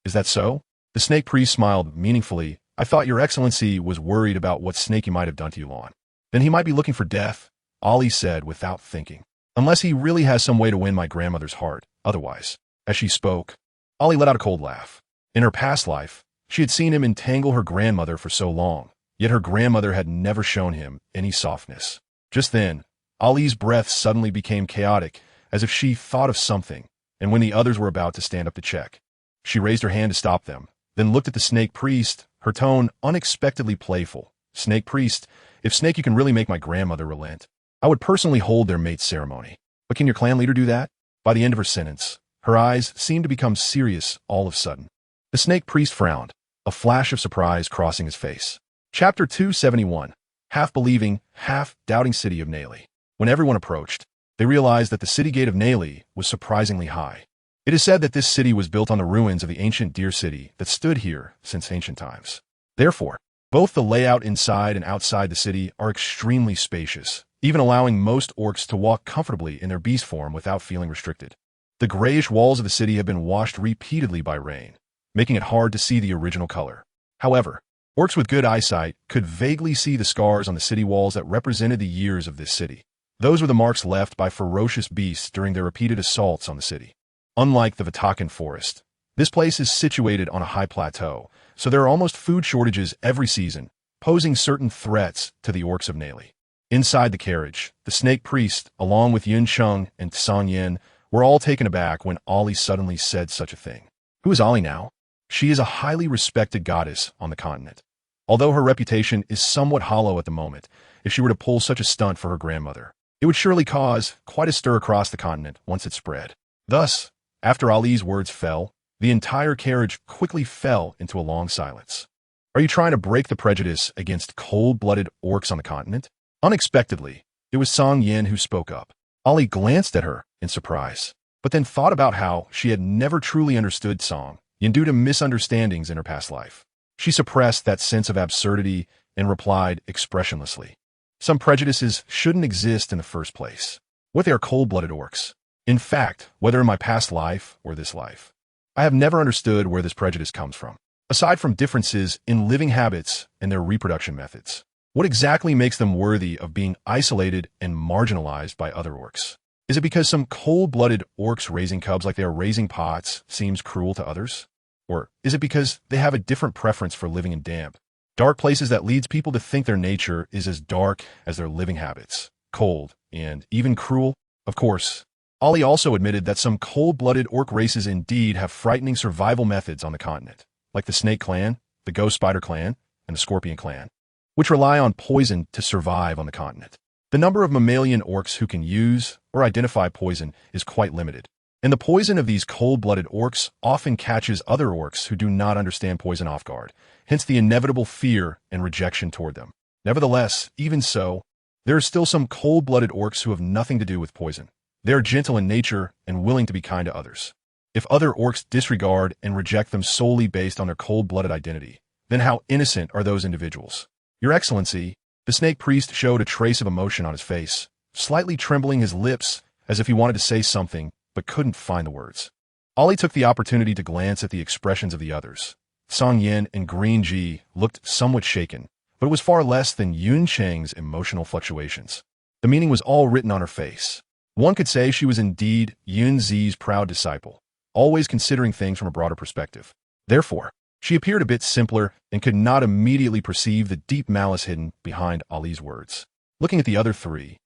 Is that so? The snake priest smiled meaningfully. I thought Your Excellency was worried about what Snake You might have done to you, Lon. Then he might be looking for death, Ali said without thinking. Unless he really has some way to win my grandmother's heart, otherwise. As she spoke, Ali let out a cold laugh. In her past life, she had seen him entangle her grandmother for so long, yet her grandmother had never shown him any softness. Just then, Ali's breath suddenly became chaotic, as if she thought of something, and when the others were about to stand up to check, she raised her hand to stop them, then looked at the snake priest, her tone unexpectedly playful. Snake priest, if Snake You can really make my grandmother relent, I would personally hold their mate ceremony. But can your clan leader do that? By the end of her sentence, her eyes seemed to become serious all of a sudden. The snake priest frowned, a flash of surprise crossing his face. Chapter 271, half-believing, half-doubting city of Nayli. When everyone approached, they realized that the city gate of Nayli was surprisingly high. It is said that this city was built on the ruins of the ancient deer city that stood here since ancient times. Therefore, both the layout inside and outside the city are extremely spacious, even allowing most orcs to walk comfortably in their beast form without feeling restricted. The grayish walls of the city have been washed repeatedly by rain, making it hard to see the original color. However, orcs with good eyesight could vaguely see the scars on the city walls that represented the years of this city. Those were the marks left by ferocious beasts during their repeated assaults on the city. Unlike the Watakan Forest, this place is situated on a high plateau, so there are almost food shortages every season, posing certain threats to the orcs of Nayli. Inside the carriage, the snake priest, along with Yun Cheng and Song Yin, were all taken aback when Ali suddenly said such a thing. Who is Ali now? She is a highly respected goddess on the continent. Although her reputation is somewhat hollow at the moment, if she were to pull such a stunt for her grandmother, it would surely cause quite a stir across the continent once it spread. Thus, after Ali's words fell, The entire carriage quickly fell into a long silence. Are you trying to break the prejudice against cold-blooded orcs on the continent? Unexpectedly, it was Song Yin who spoke up. Ollie glanced at her in surprise, but then thought about how she had never truly understood Song Yin due to misunderstandings in her past life. She suppressed that sense of absurdity and replied expressionlessly. Some prejudices shouldn't exist in the first place. What they are cold-blooded orcs. In fact, whether in my past life or this life, I have never understood where this prejudice comes from. Aside from differences in living habits and their reproduction methods, what exactly makes them worthy of being isolated and marginalized by other orcs? Is it because some cold-blooded orcs raising cubs like they are raising pots seems cruel to others? Or is it because they have a different preference for living in damp, dark places that leads people to think their nature is as dark as their living habits, cold, and even cruel? Of course, Ollie also admitted that some cold-blooded orc races indeed have frightening survival methods on the continent, like the Snake Clan, the Ghost Spider Clan, and the Scorpion Clan, which rely on poison to survive on the continent. The number of mammalian orcs who can use or identify poison is quite limited, and the poison of these cold-blooded orcs often catches other orcs who do not understand poison off guard, hence the inevitable fear and rejection toward them. Nevertheless, even so, there are still some cold-blooded orcs who have nothing to do with poison. They are gentle in nature and willing to be kind to others. If other orcs disregard and reject them solely based on their cold-blooded identity, then how innocent are those individuals? Your Excellency, the snake priest showed a trace of emotion on his face, slightly trembling his lips as if he wanted to say something but couldn't find the words. Ollie took the opportunity to glance at the expressions of the others. Song Yin and Green Ji looked somewhat shaken, but it was far less than Yun Cheng's emotional fluctuations. The meaning was all written on her face. One could say she was indeed Yun Zi's proud disciple, always considering things from a broader perspective. Therefore, she appeared a bit simpler and could not immediately perceive the deep malice hidden behind Ollie's words. Looking at the other three,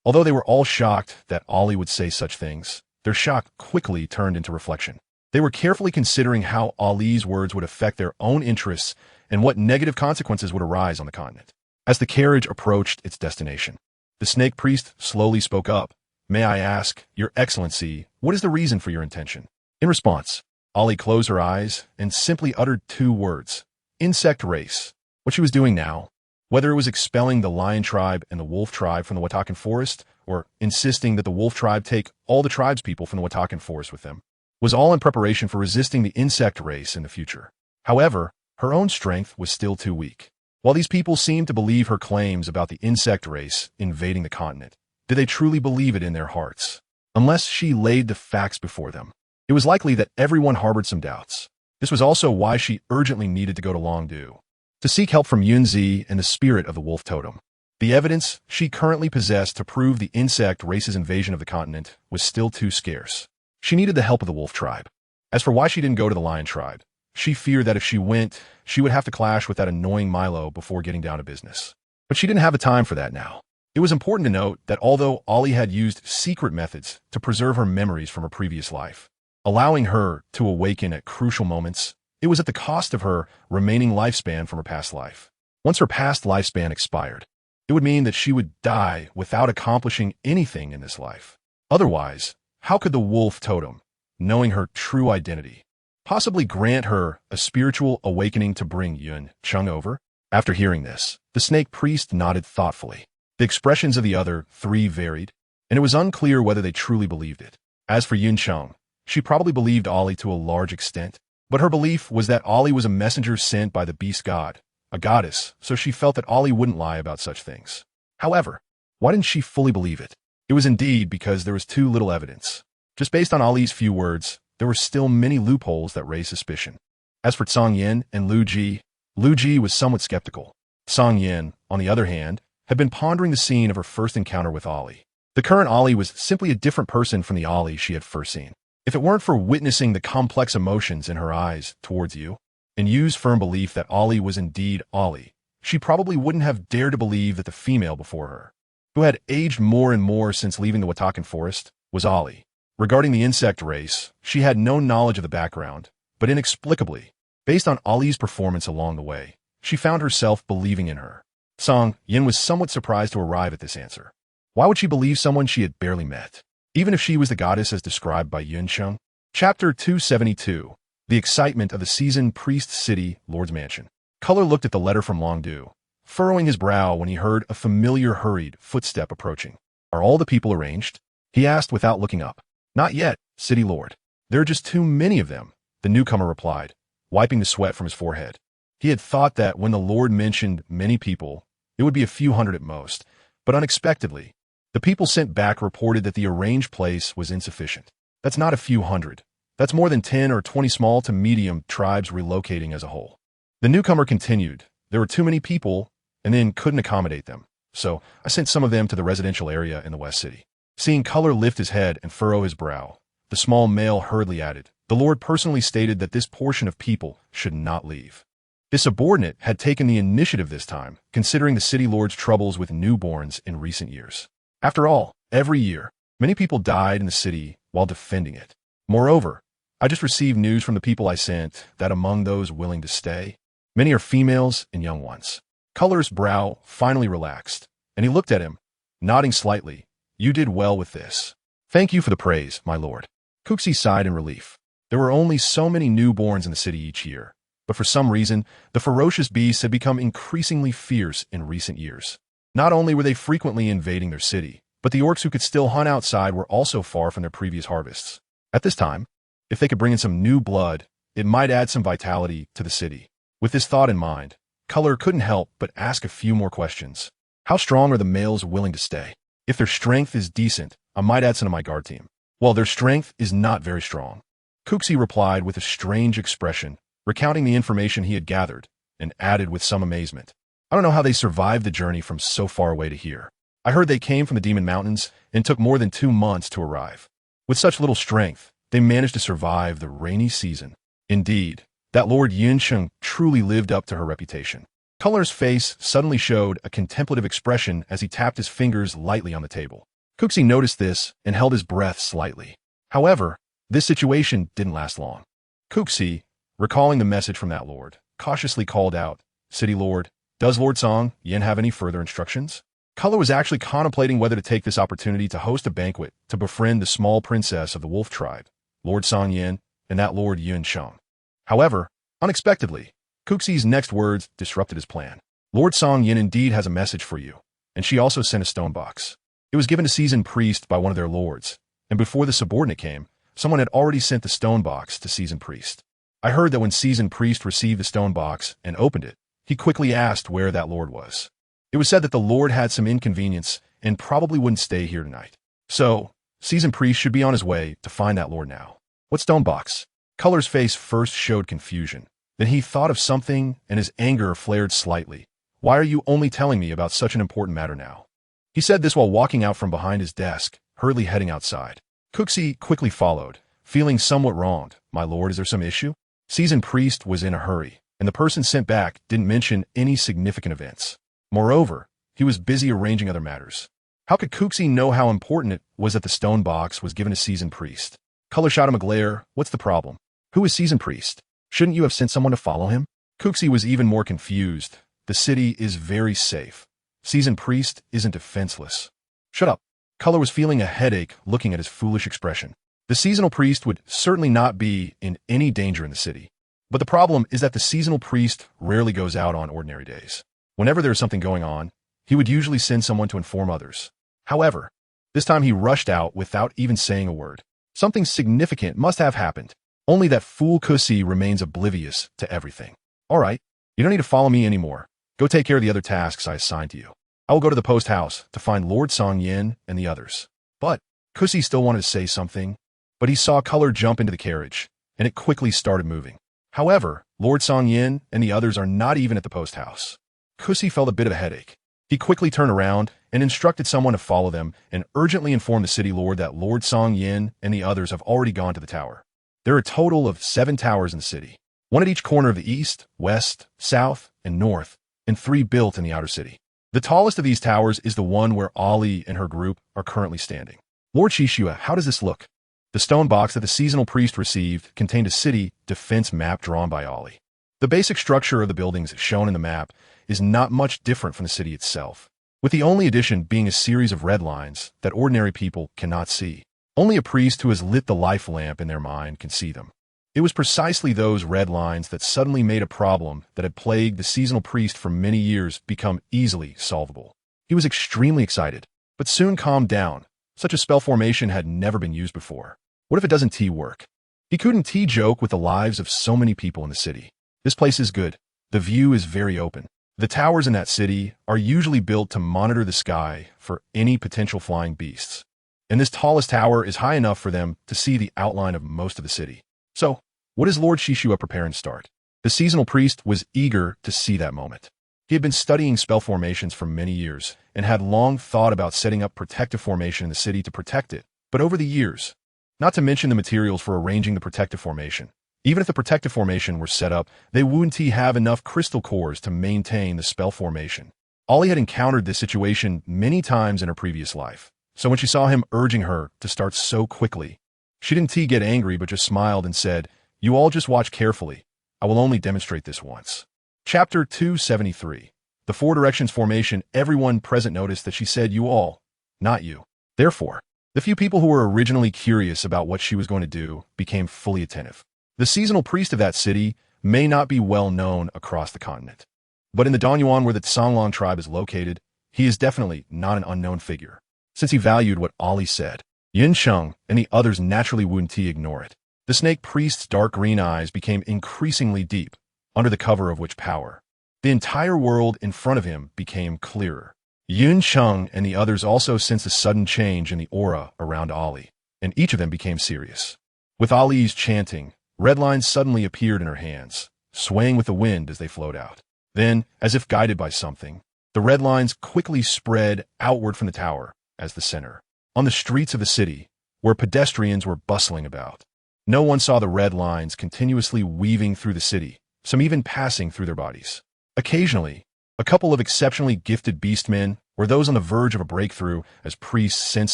although they were all shocked that Ollie would say such things, their shock quickly turned into reflection. They were carefully considering how Ollie's words would affect their own interests and what negative consequences would arise on the continent. As the carriage approached its destination, the snake priest slowly spoke up. "May I ask, Your Excellency, what is the reason for your intention?" In response, Ollie closed her eyes and simply uttered two words: insect race. What she was doing now, whether it was expelling the lion tribe and the wolf tribe from the Watakan Forest, or insisting that the wolf tribe take all the tribespeople from the Watakan Forest with them, was all in preparation for resisting the insect race in the future. However, her own strength was still too weak. While these people seemed to believe her claims about the insect race invading the continent, did they truly believe it in their hearts? Unless she laid the facts before them, it was likely that everyone harbored some doubts. This was also why she urgently needed to go to Longdu, to seek help from Yunzi and the spirit of the wolf totem. The evidence she currently possessed to prove the insect race's invasion of the continent was still too scarce. She needed the help of the wolf tribe. As for why she didn't go to the lion tribe, she feared that if she went, she would have to clash with that annoying Milo before getting down to business. But she didn't have the time for that now. It was important to note that although Ollie had used secret methods to preserve her memories from her previous life, allowing her to awaken at crucial moments, it was at the cost of her remaining lifespan from her past life. Once her past lifespan expired, it would mean that she would die without accomplishing anything in this life. Otherwise, how could the wolf totem, knowing her true identity, possibly grant her a spiritual awakening to bring Yun Cheng over? After hearing this, the snake priest nodded thoughtfully. The expressions of the other three varied, and it was unclear whether they truly believed it. As for Yun Cheng, she probably believed Ollie to a large extent, but her belief was that Ollie was a messenger sent by the beast god, a goddess, so she felt that Ollie wouldn't lie about such things. However, why didn't she fully believe it? It was indeed because there was too little evidence. Just based on Ollie's few words, there were still many loopholes that raised suspicion. As for Song Yin and Lu Ji was somewhat skeptical. Song Yin, on the other hand, had been pondering the scene of her first encounter with Ollie. The current Ollie was simply a different person from the Ollie she had first seen. If it weren't for witnessing the complex emotions in her eyes towards you, and Yu's firm belief that Ollie was indeed Ollie, she probably wouldn't have dared to believe that the female before her, who had aged more and more since leaving the Watakan Forest, was Ollie. Regarding the insect race, she had no knowledge of the background, but inexplicably, based on Ollie's performance along the way, she found herself believing in her. Song Yin was somewhat surprised to arrive at this answer. Why would she believe someone she had barely met, even if she was the goddess as described by Yun Cheng? Chapter 272. The excitement of the seasoned priest's city, Lord's mansion. Color looked at the letter from Longdu, furrowing his brow when he heard a familiar hurried footstep approaching. Are all the people arranged? He asked without looking up. Not yet, City Lord. There are just too many of them, the newcomer replied, wiping the sweat from his forehead. He had thought that when the Lord mentioned many people, it would be a few hundred at most, but unexpectedly, the people sent back reported that the arranged place was insufficient. That's not a few hundred. That's more than 10 or 20 small to medium tribes relocating as a whole. The newcomer continued, there were too many people and then couldn't accommodate them, so I sent some of them to the residential area in the West City. Seeing Color lift his head and furrow his brow, the small male hurriedly added, the Lord personally stated that this portion of people should not leave. His subordinate had taken the initiative this time, considering the city lord's troubles with newborns in recent years. After all, every year, many people died in the city while defending it. Moreover, I just received news from the people I sent that among those willing to stay, many are females and young ones. Color's brow finally relaxed, and he looked at him, nodding slightly. You did well with this. Thank you for the praise, my lord. Kuxi sighed in relief. There were only so many newborns in the city each year, but for some reason, the ferocious beasts had become increasingly fierce in recent years. Not only were they frequently invading their city, but the orcs who could still hunt outside were also far from their previous harvests. At this time, if they could bring in some new blood, it might add some vitality to the city. With this thought in mind, Color couldn't help but ask a few more questions. How strong are the males willing to stay? If their strength is decent, I might add some to my guard team. Well, their strength is not very strong. Kuxi replied with a strange expression, recounting the information he had gathered, and added with some amazement. I don't know how they survived the journey from so far away to here. I heard they came from the Demon Mountains and took more than 2 months to arrive. With such little strength, they managed to survive the rainy season. Indeed, that Lord Yinsheng truly lived up to her reputation. Color's face suddenly showed a contemplative expression as he tapped his fingers lightly on the table. Kuxi noticed this and held his breath slightly. However, this situation didn't last long. Kuxi, recalling the message from that lord, cautiously called out, City Lord, does Lord Song Yin have any further instructions? Color was actually contemplating whether to take this opportunity to host a banquet to befriend the small princess of the wolf tribe, Lord Song Yin, and that Lord Yun Sheng. However, unexpectedly, Kuxi's next words disrupted his plan. Lord Song Yin indeed has a message for you, and she also sent a stone box. It was given to seasoned priest by one of their lords, and before the subordinate came, someone had already sent the stone box to seasoned priest. I heard that when seasoned priest received the stone box and opened it, he quickly asked where that lord was. It was said that the lord had some inconvenience and probably wouldn't stay here tonight. So, seasoned priest should be on his way to find that lord now. What stone box? Color's face first showed confusion. Then he thought of something and his anger flared slightly. Why are you only telling me about such an important matter now? He said this while walking out from behind his desk, hurriedly heading outside. Kuxi quickly followed, feeling somewhat wronged. My lord, is there some issue? Seasoned priest was in a hurry, and the person sent back didn't mention any significant events. Moreover, he was busy arranging other matters. How could Kuxi know how important it was that the stone box was given to seasoned priest? Color shot him a glare. What's the problem? Who is seasoned priest? Shouldn't you have sent someone to follow him? Kuxi was even more confused. The city is very safe. Seasoned priest isn't defenseless. Shut up. Color was feeling a headache looking at his foolish expression. The seasonal priest would certainly not be in any danger in the city. But the problem is that the seasonal priest rarely goes out on ordinary days. Whenever there is something going on, he would usually send someone to inform others. However, this time he rushed out without even saying a word. Something significant must have happened. Only that fool Kuxi remains oblivious to everything. All right, you don't need to follow me anymore. Go take care of the other tasks I assigned to you. I will go to the post house to find Lord Song Yin and the others. But Kuxi still wanted to say something, but he saw Color jump into the carriage, and it quickly started moving. However, Lord Song Yin and the others are not even at the post house. Kuxi felt a bit of a headache. He quickly turned around and instructed someone to follow them and urgently inform the city lord that Lord Song Yin and the others have already gone to the tower. There are a total of 7 towers in the city, one at each corner of the east, west, south, and north, and 3 built in the outer city. The tallest of these towers is the one where Ali and her group are currently standing. Lord Shishua, how does this look? The stone box that the seasonal priest received contained a city defense map drawn by Ali. The basic structure of the buildings shown in the map is not much different from the city itself, with the only addition being a series of red lines that ordinary people cannot see. Only a priest who has lit the life lamp in their mind can see them. It was precisely those red lines that suddenly made a problem that had plagued the seasonal priest for many years become easily solvable. He was extremely excited, but soon calmed down. Such a spell formation had never been used before. What if it doesn't work? He couldn't joke with the lives of so many people in the city. This place is good. The view is very open. The towers in that city are usually built to monitor the sky for any potential flying beasts. And this tallest tower is high enough for them to see the outline of most of the city. So, what is Lord Shishua preparing to start? The seasonal priest was eager to see that moment. He had been studying spell formations for many years and had long thought about setting up protective formation in the city to protect it. But over the years, not to mention the materials for arranging the protective formation, even if the protective formation were set up, they wouldn't have enough crystal cores to maintain the spell formation. Ollie had encountered this situation many times in her previous life, so when she saw him urging her to start so quickly, she didn't get angry but just smiled and said, "You all just watch carefully. I will only demonstrate this once." Chapter 273. The Four Directions Formation. Everyone present noticed that she said "you all," not "you." Therefore, the few people who were originally curious about what she was going to do became fully attentive. The seasonal priest of that city may not be well known across the continent, but in the Danyuan where the Tsanglang tribe is located, he is definitely not an unknown figure. Since he valued what Ollie said, Yin Sheng and the others naturally wouldn't ignore it. The snake priest's dark green eyes became increasingly deep, under the cover of which power. The entire world in front of him became clearer. Yin Sheng and the others also sensed a sudden change in the aura around Ollie, and each of them became serious. With Ollie's chanting, red lines suddenly appeared in her hands, swaying with the wind as they flowed out. Then, as if guided by something, the red lines quickly spread outward from the tower as the center. On the streets of the city, where pedestrians were bustling about, no one saw the red lines continuously weaving through the city, some even passing through their bodies. Occasionally, a couple of exceptionally gifted beastmen or those on the verge of a breakthrough as priests sensed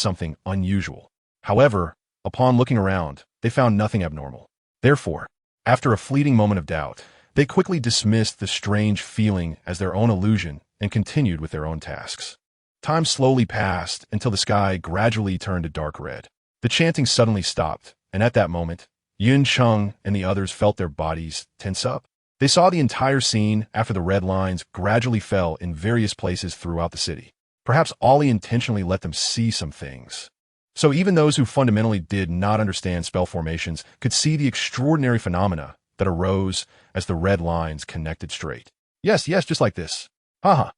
something unusual. However, upon looking around, they found nothing abnormal. Therefore, after a fleeting moment of doubt, they quickly dismissed the strange feeling as their own illusion and continued with their own tasks. Time slowly passed until the sky gradually turned a dark red. The chanting suddenly stopped, and at that moment, Yun Cheng and the others felt their bodies tense up. They saw the entire scene after the red lines gradually fell in various places throughout the city. Perhaps Ollie intentionally let them see some things. So even those who fundamentally did not understand spell formations could see the extraordinary phenomena that arose as the red lines connected straight. Yes, just like this. Haha.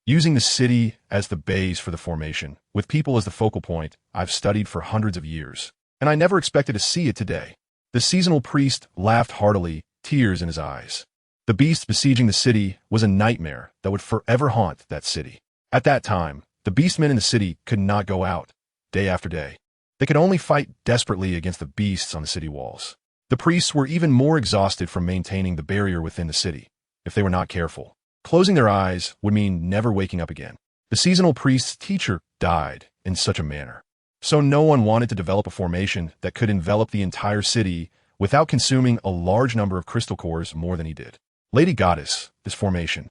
Using the city as the base for the formation, with people as the focal point, I've studied for hundreds of years, and I never expected to see it today. The seasonal priest laughed heartily, tears in his eyes. The beast besieging the city was a nightmare that would forever haunt that city. At that time, the beastmen in the city could not go out, day after day. They could only fight desperately against the beasts on the city walls. The priests were even more exhausted from maintaining the barrier within the city. If they were not careful, closing their eyes would mean never waking up again. The seasonal priest's teacher died in such a manner. So no one wanted to develop a formation that could envelop the entire city without consuming a large number of crystal cores more than he did. Lady Goddess, this formation.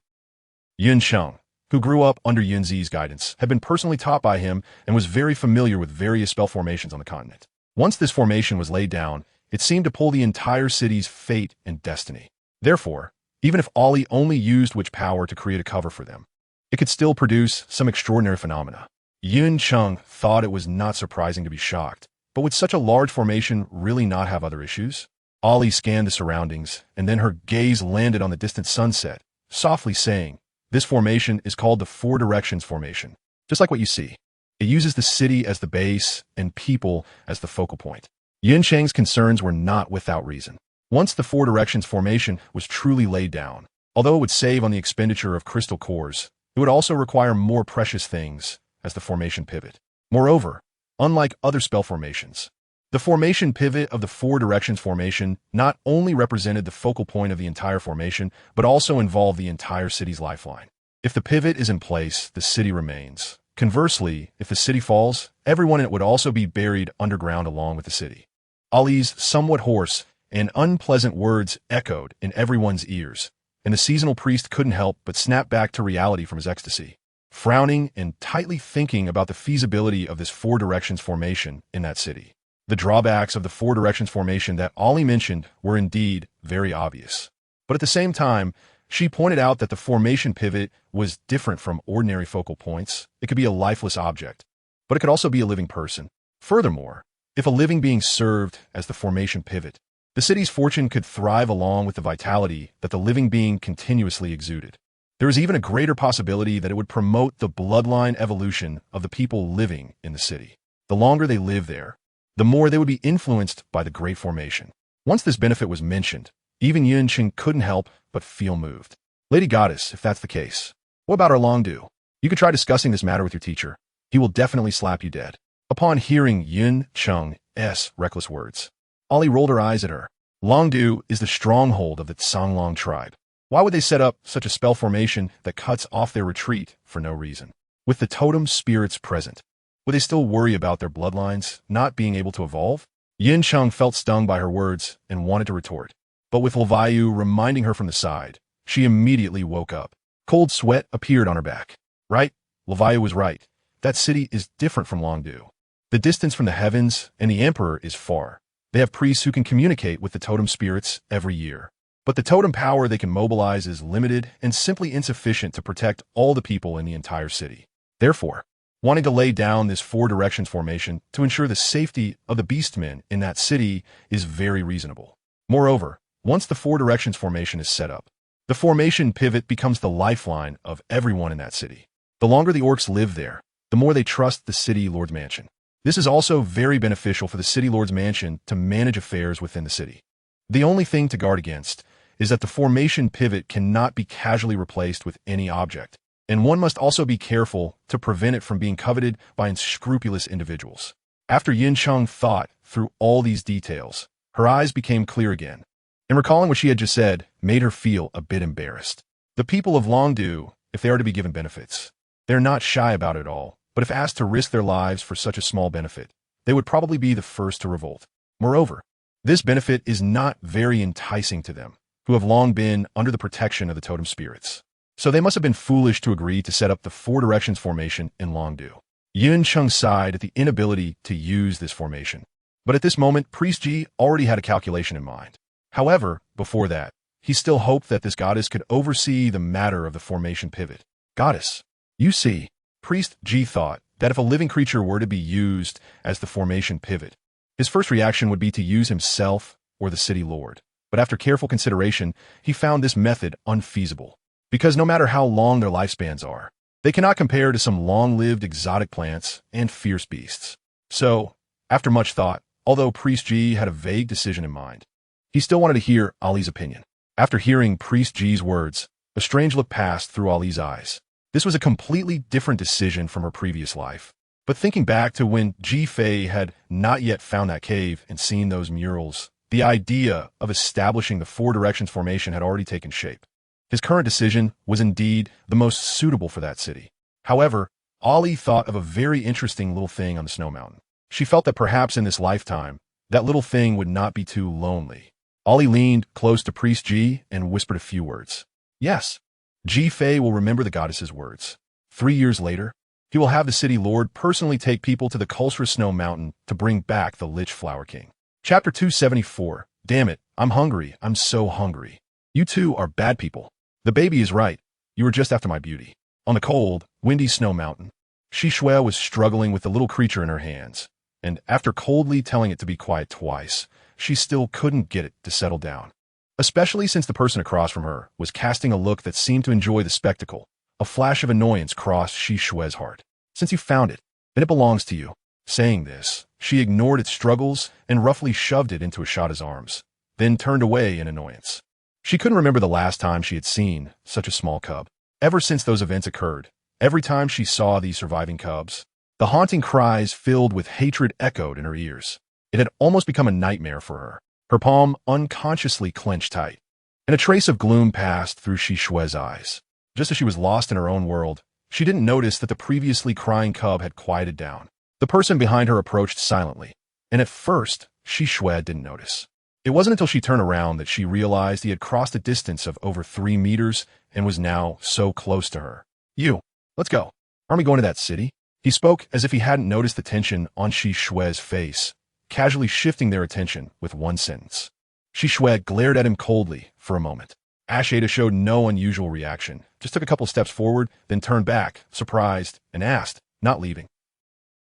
Yun Sheng, who grew up under Yunzi's guidance, had been personally taught by him and was very familiar with various spell formations on the continent. Once this formation was laid down, it seemed to pull the entire city's fate and destiny. Therefore, even if Ollie only used witch power to create a cover for them, it could still produce some extraordinary phenomena. Yun Cheng thought it was not surprising to be shocked, but would such a large formation really not have other issues? Ollie scanned the surroundings, and then her gaze landed on the distant sunset, softly saying, "This formation is called the Four Directions Formation, just like what you see. It uses the city as the base and people as the focal point." Yin Cheng's concerns were not without reason. Once the Four Directions Formation was truly laid down, although it would save on the expenditure of crystal cores, it would also require more precious things as the formation pivot. Moreover, unlike other spell formations, the formation pivot of the Four Directions Formation not only represented the focal point of the entire formation, but also involved the entire city's lifeline. If the pivot is in place, the city remains. Conversely, if the city falls, everyone in it would also be buried underground along with the city. Ollie's somewhat hoarse and unpleasant words echoed in everyone's ears, and the seasonal priest couldn't help but snap back to reality from his ecstasy, frowning and tightly thinking about the feasibility of this Four Directions Formation in that city. The drawbacks of the four directions formation that Ollie mentioned were indeed very obvious. But at the same time, she pointed out that the formation pivot was different from ordinary focal points. It could be a lifeless object, but it could also be a living person. Furthermore, if a living being served as the formation pivot, the city's fortune could thrive along with the vitality that the living being continuously exuded. There is even a greater possibility that it would promote the bloodline evolution of the people living in the city. The longer they live there, the more they would be influenced by the Great Formation. Once this benefit was mentioned, even Yunqing couldn't help but feel moved. Lady Goddess, if that's the case, what about our Longdu? You could try discussing this matter with your teacher. He will definitely slap you dead. Upon hearing Yunqing's reckless words, Ollie rolled her eyes at her. Longdu is the stronghold of the Tsanglong tribe. Why would they set up such a spell formation that cuts off their retreat for no reason? With the totem spirits present, would they still worry about their bloodlines not being able to evolve? Yunqing felt stung by her words and wanted to retort. But with Levayu reminding her from the side, she immediately woke up. Cold sweat appeared on her back. Right? Levayu was right. That city is different from Longdu. The distance from the heavens and the emperor is far. They have priests who can communicate with the totem spirits every year. But the totem power they can mobilize is limited and simply insufficient to protect all the people in the entire city. Therefore, wanting to lay down this four directions formation to ensure the safety of the beastmen in that city is very reasonable. Moreover, once the four directions formation is set up, the formation pivot becomes the lifeline of everyone in that city. The longer the orcs live there, the more they trust the city lord's mansion. This is also very beneficial for the city lord's mansion to manage affairs within the city. The only thing to guard against is that the formation pivot cannot be casually replaced with any object, and one must also be careful to prevent it from being coveted by unscrupulous individuals. After Yunqing thought through all these details, her eyes became clear again, and recalling what she had just said made her feel a bit embarrassed. The people of Longdu, if they are to be given benefits, they're not shy about it all, but if asked to risk their lives for such a small benefit, they would probably be the first to revolt. Moreover, this benefit is not very enticing to them, who have long been under the protection of the totem spirits. So they must have been foolish to agree to set up the four directions formation in Longdu. Yunqing sighed at the inability to use this formation. But at this moment, Priest Ji already had a calculation in mind. However, before that, he still hoped that this goddess could oversee the matter of the formation pivot. Goddess, you see, Priest Ji thought that if a living creature were to be used as the formation pivot, his first reaction would be to use himself or the city lord. But after careful consideration, he found this method unfeasible, because no matter how long their lifespans are, they cannot compare to some long-lived exotic plants and fierce beasts. So, after much thought, although Priest Ji had a vague decision in mind, he still wanted to hear Ali's opinion. After hearing Priest Ji's words, a strange look passed through Ali's eyes. This was a completely different decision from her previous life. But thinking back to when Ji Fei had not yet found that cave and seen those murals, the idea of establishing the four directions formation had already taken shape. His current decision was indeed the most suitable for that city. However, Ali thought of a very interesting little thing on the snow mountain. She felt that perhaps in this lifetime, that little thing would not be too lonely. Ali leaned close to Priest Ji and whispered a few words. Yes, Ji Fei will remember the goddess's words. 3 years later, he will have the city lord personally take people to the Kulsra Snow Mountain to bring back the Lich Flower King. Chapter 274. Damn it, I'm hungry. I'm so hungry. You two are bad people. The baby is right. You were just after my beauty. On the cold, windy snow mountain, Shishue was struggling with the little creature in her hands, and after coldly telling it to be quiet twice, she still couldn't get it to settle down. Especially since the person across from her was casting a look that seemed to enjoy the spectacle. A flash of annoyance crossed Shishue's heart. Since you found it, then it belongs to you. Saying this, she ignored its struggles and roughly shoved it into Ashada's arms, then turned away in annoyance. She couldn't remember the last time she had seen such a small cub. Ever since those events occurred, every time she saw these surviving cubs, the haunting cries filled with hatred echoed in her ears. It had almost become a nightmare for her. Her palm unconsciously clenched tight, and a trace of gloom passed through Shishue's eyes. Just as she was lost in her own world, she didn't notice that the previously crying cub had quieted down. The person behind her approached silently, and at first, Shishue didn't notice. It wasn't until she turned around that she realized he had crossed a distance of over 3 meters and was now so close to her. You, let's go. Aren't we going to that city? He spoke as if he hadn't noticed the tension on Shishue's face, casually shifting their attention with one sentence. Shi Shui glared at him coldly for a moment. Asheda showed no unusual reaction, just took a couple steps forward, then turned back, surprised, and asked, not leaving.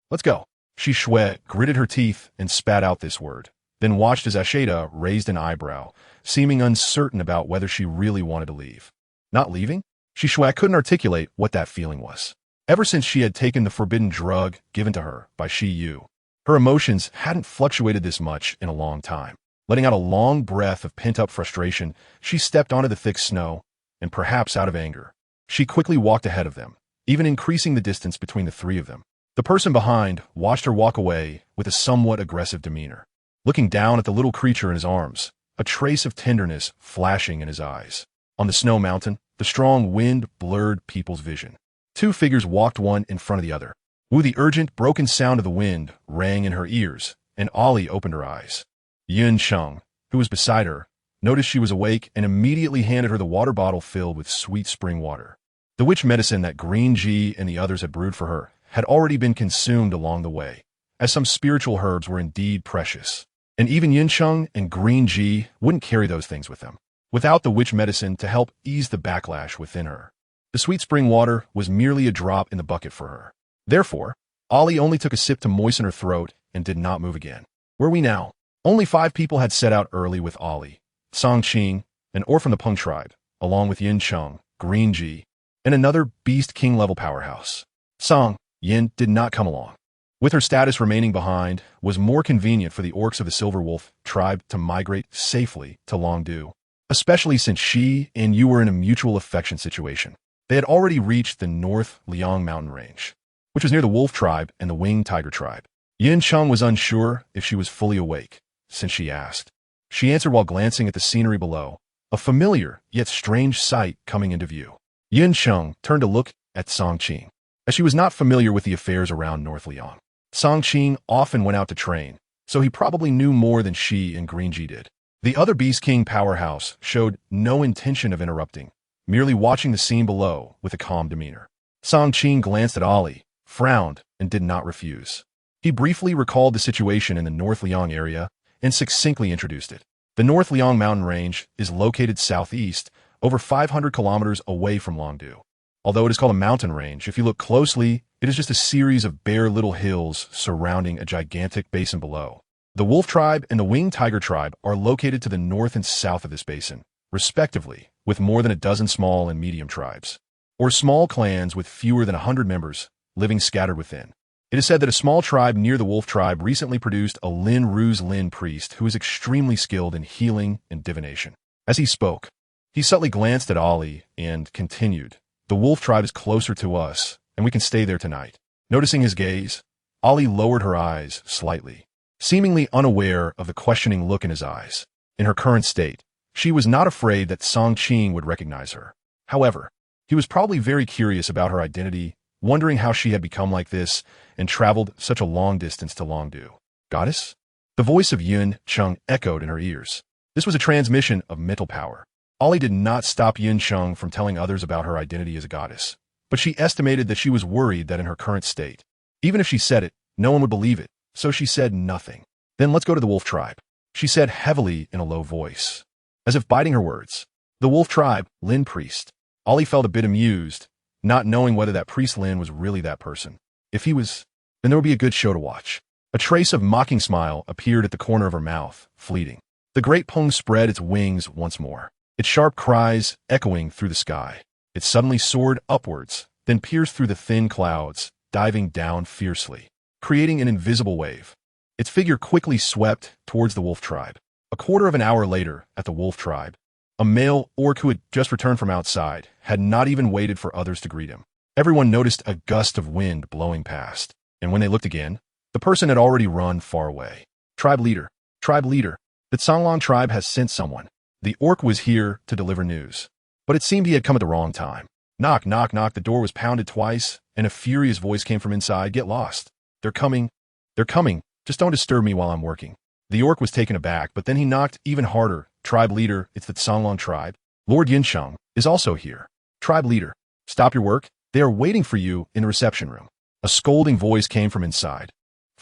Let's go. Shi Shui gritted her teeth and spat out this word, then watched as Asheda raised an eyebrow, seeming uncertain about whether she really wanted to leave. Not leaving? Shi Shui couldn't articulate what that feeling was. Ever since she had taken the forbidden drug given to her by Shi Yu, her emotions hadn't fluctuated this much in a long time. Letting out a long breath of pent-up frustration, she stepped onto the thick snow, and perhaps out of anger, she quickly walked ahead of them, even increasing the distance between the three of them. The person behind watched her walk away with a somewhat aggressive demeanor, looking down at the little creature in his arms, a trace of tenderness flashing in his eyes. On the snow mountain, the strong wind blurred people's vision. Two figures walked one in front of the other. Wu, the urgent, broken sound of the wind rang in her ears, and Ollie opened her eyes. Yun Cheng, who was beside her, noticed she was awake and immediately handed her the water bottle filled with sweet spring water. The witch medicine that Green Ji and the others had brewed for her had already been consumed along the way, as some spiritual herbs were indeed precious. And even Yun Cheng and Green Ji wouldn't carry those things with them, without the witch medicine to help ease the backlash within her. The sweet spring water was merely a drop in the bucket for her. Therefore, Ollie only took a sip to moisten her throat and did not move again. Where are we now? Only 5 people had set out early with Ollie: Song Qing, an orphan from the Peng tribe, along with Yin Cheng, Green Ji, and another Beast King-level powerhouse. Song Yin did not come along. With her status remaining behind, was more convenient for the orcs of the Silver Wolf tribe to migrate safely to Longdu, especially since she and you were in a mutual affection situation. They had already reached the North Liang mountain range, which was near the Wolf tribe and the Winged Tiger tribe. Yin Cheng was unsure if she was fully awake, since she asked. She answered while glancing at the scenery below, a familiar yet strange sight coming into view. Yin Cheng turned to look at Song Qing, as she was not familiar with the affairs around North Liang. Song Qing often went out to train, so he probably knew more than she and Green Ji did. The other Beast King powerhouse showed no intention of interrupting, merely watching the scene below with a calm demeanor. Song Qing glanced at Ollie, frowned, and did not refuse. He briefly recalled the situation in the North Liang area and succinctly introduced it. The North Liang mountain range is located southeast, over 500 kilometers away from Longdu. Although it is called a mountain range, if you look closely, it is just a series of bare little hills surrounding a gigantic basin below. The Wolf tribe and the Winged Tiger tribe are located to the north and south of this basin, respectively, with more than a dozen small and medium tribes, or small clans with fewer than 100 members, living scattered within. It is said that a small tribe near the Wolf tribe recently produced a Lin Ruse Lin priest who is extremely skilled in healing and divination. As he spoke, he subtly glanced at Ollie and continued, "The Wolf tribe is closer to us, and we can stay there tonight." Noticing his gaze, Ollie lowered her eyes slightly, seemingly unaware of the questioning look in his eyes. In her current state, she was not afraid that Song Qing would recognize her. However, he was probably very curious about her identity, wondering how she had become like this and traveled such a long distance to Longdu. Goddess? The voice of Yun Cheng echoed in her ears. This was a transmission of mental power. Ollie did not stop Yun Cheng from telling others about her identity as a goddess, but she estimated that she was worried that in her current state, even if she said it, no one would believe it, so she said nothing. "Then let's go to the Wolf tribe," she said heavily in a low voice, as if biting her words. The Wolf tribe, Lin priest. Ollie felt a bit amused, not knowing whether that priest Lin was really that person. If he was, then there would be a good show to watch. A trace of mocking smile appeared at the corner of her mouth, fleeting. The great Peng spread its wings once more, its sharp cries echoing through the sky. It suddenly soared upwards, then pierced through the thin clouds, diving down fiercely, creating an invisible wave. Its figure quickly swept towards the Wolf tribe. A quarter of an hour later, at the Wolf tribe, a male orc who had just returned from outside had not even waited for others to greet him. Everyone noticed a gust of wind blowing past, and when they looked again, the person had already run far away. Tribe leader, the Songlong tribe has sent someone. The orc was here to deliver news, but it seemed he had come at the wrong time. Knock, knock, knock. The door was pounded twice, and a furious voice came from inside. "Get lost. They're coming. They're coming. Just don't disturb me while I'm working." The orc was taken aback, but then he knocked even harder. "Tribe leader, it's the Songlong tribe. Lord Yinsheng is also here." "Tribe leader, stop your work. They are waiting for you in the reception room." A scolding voice came from inside.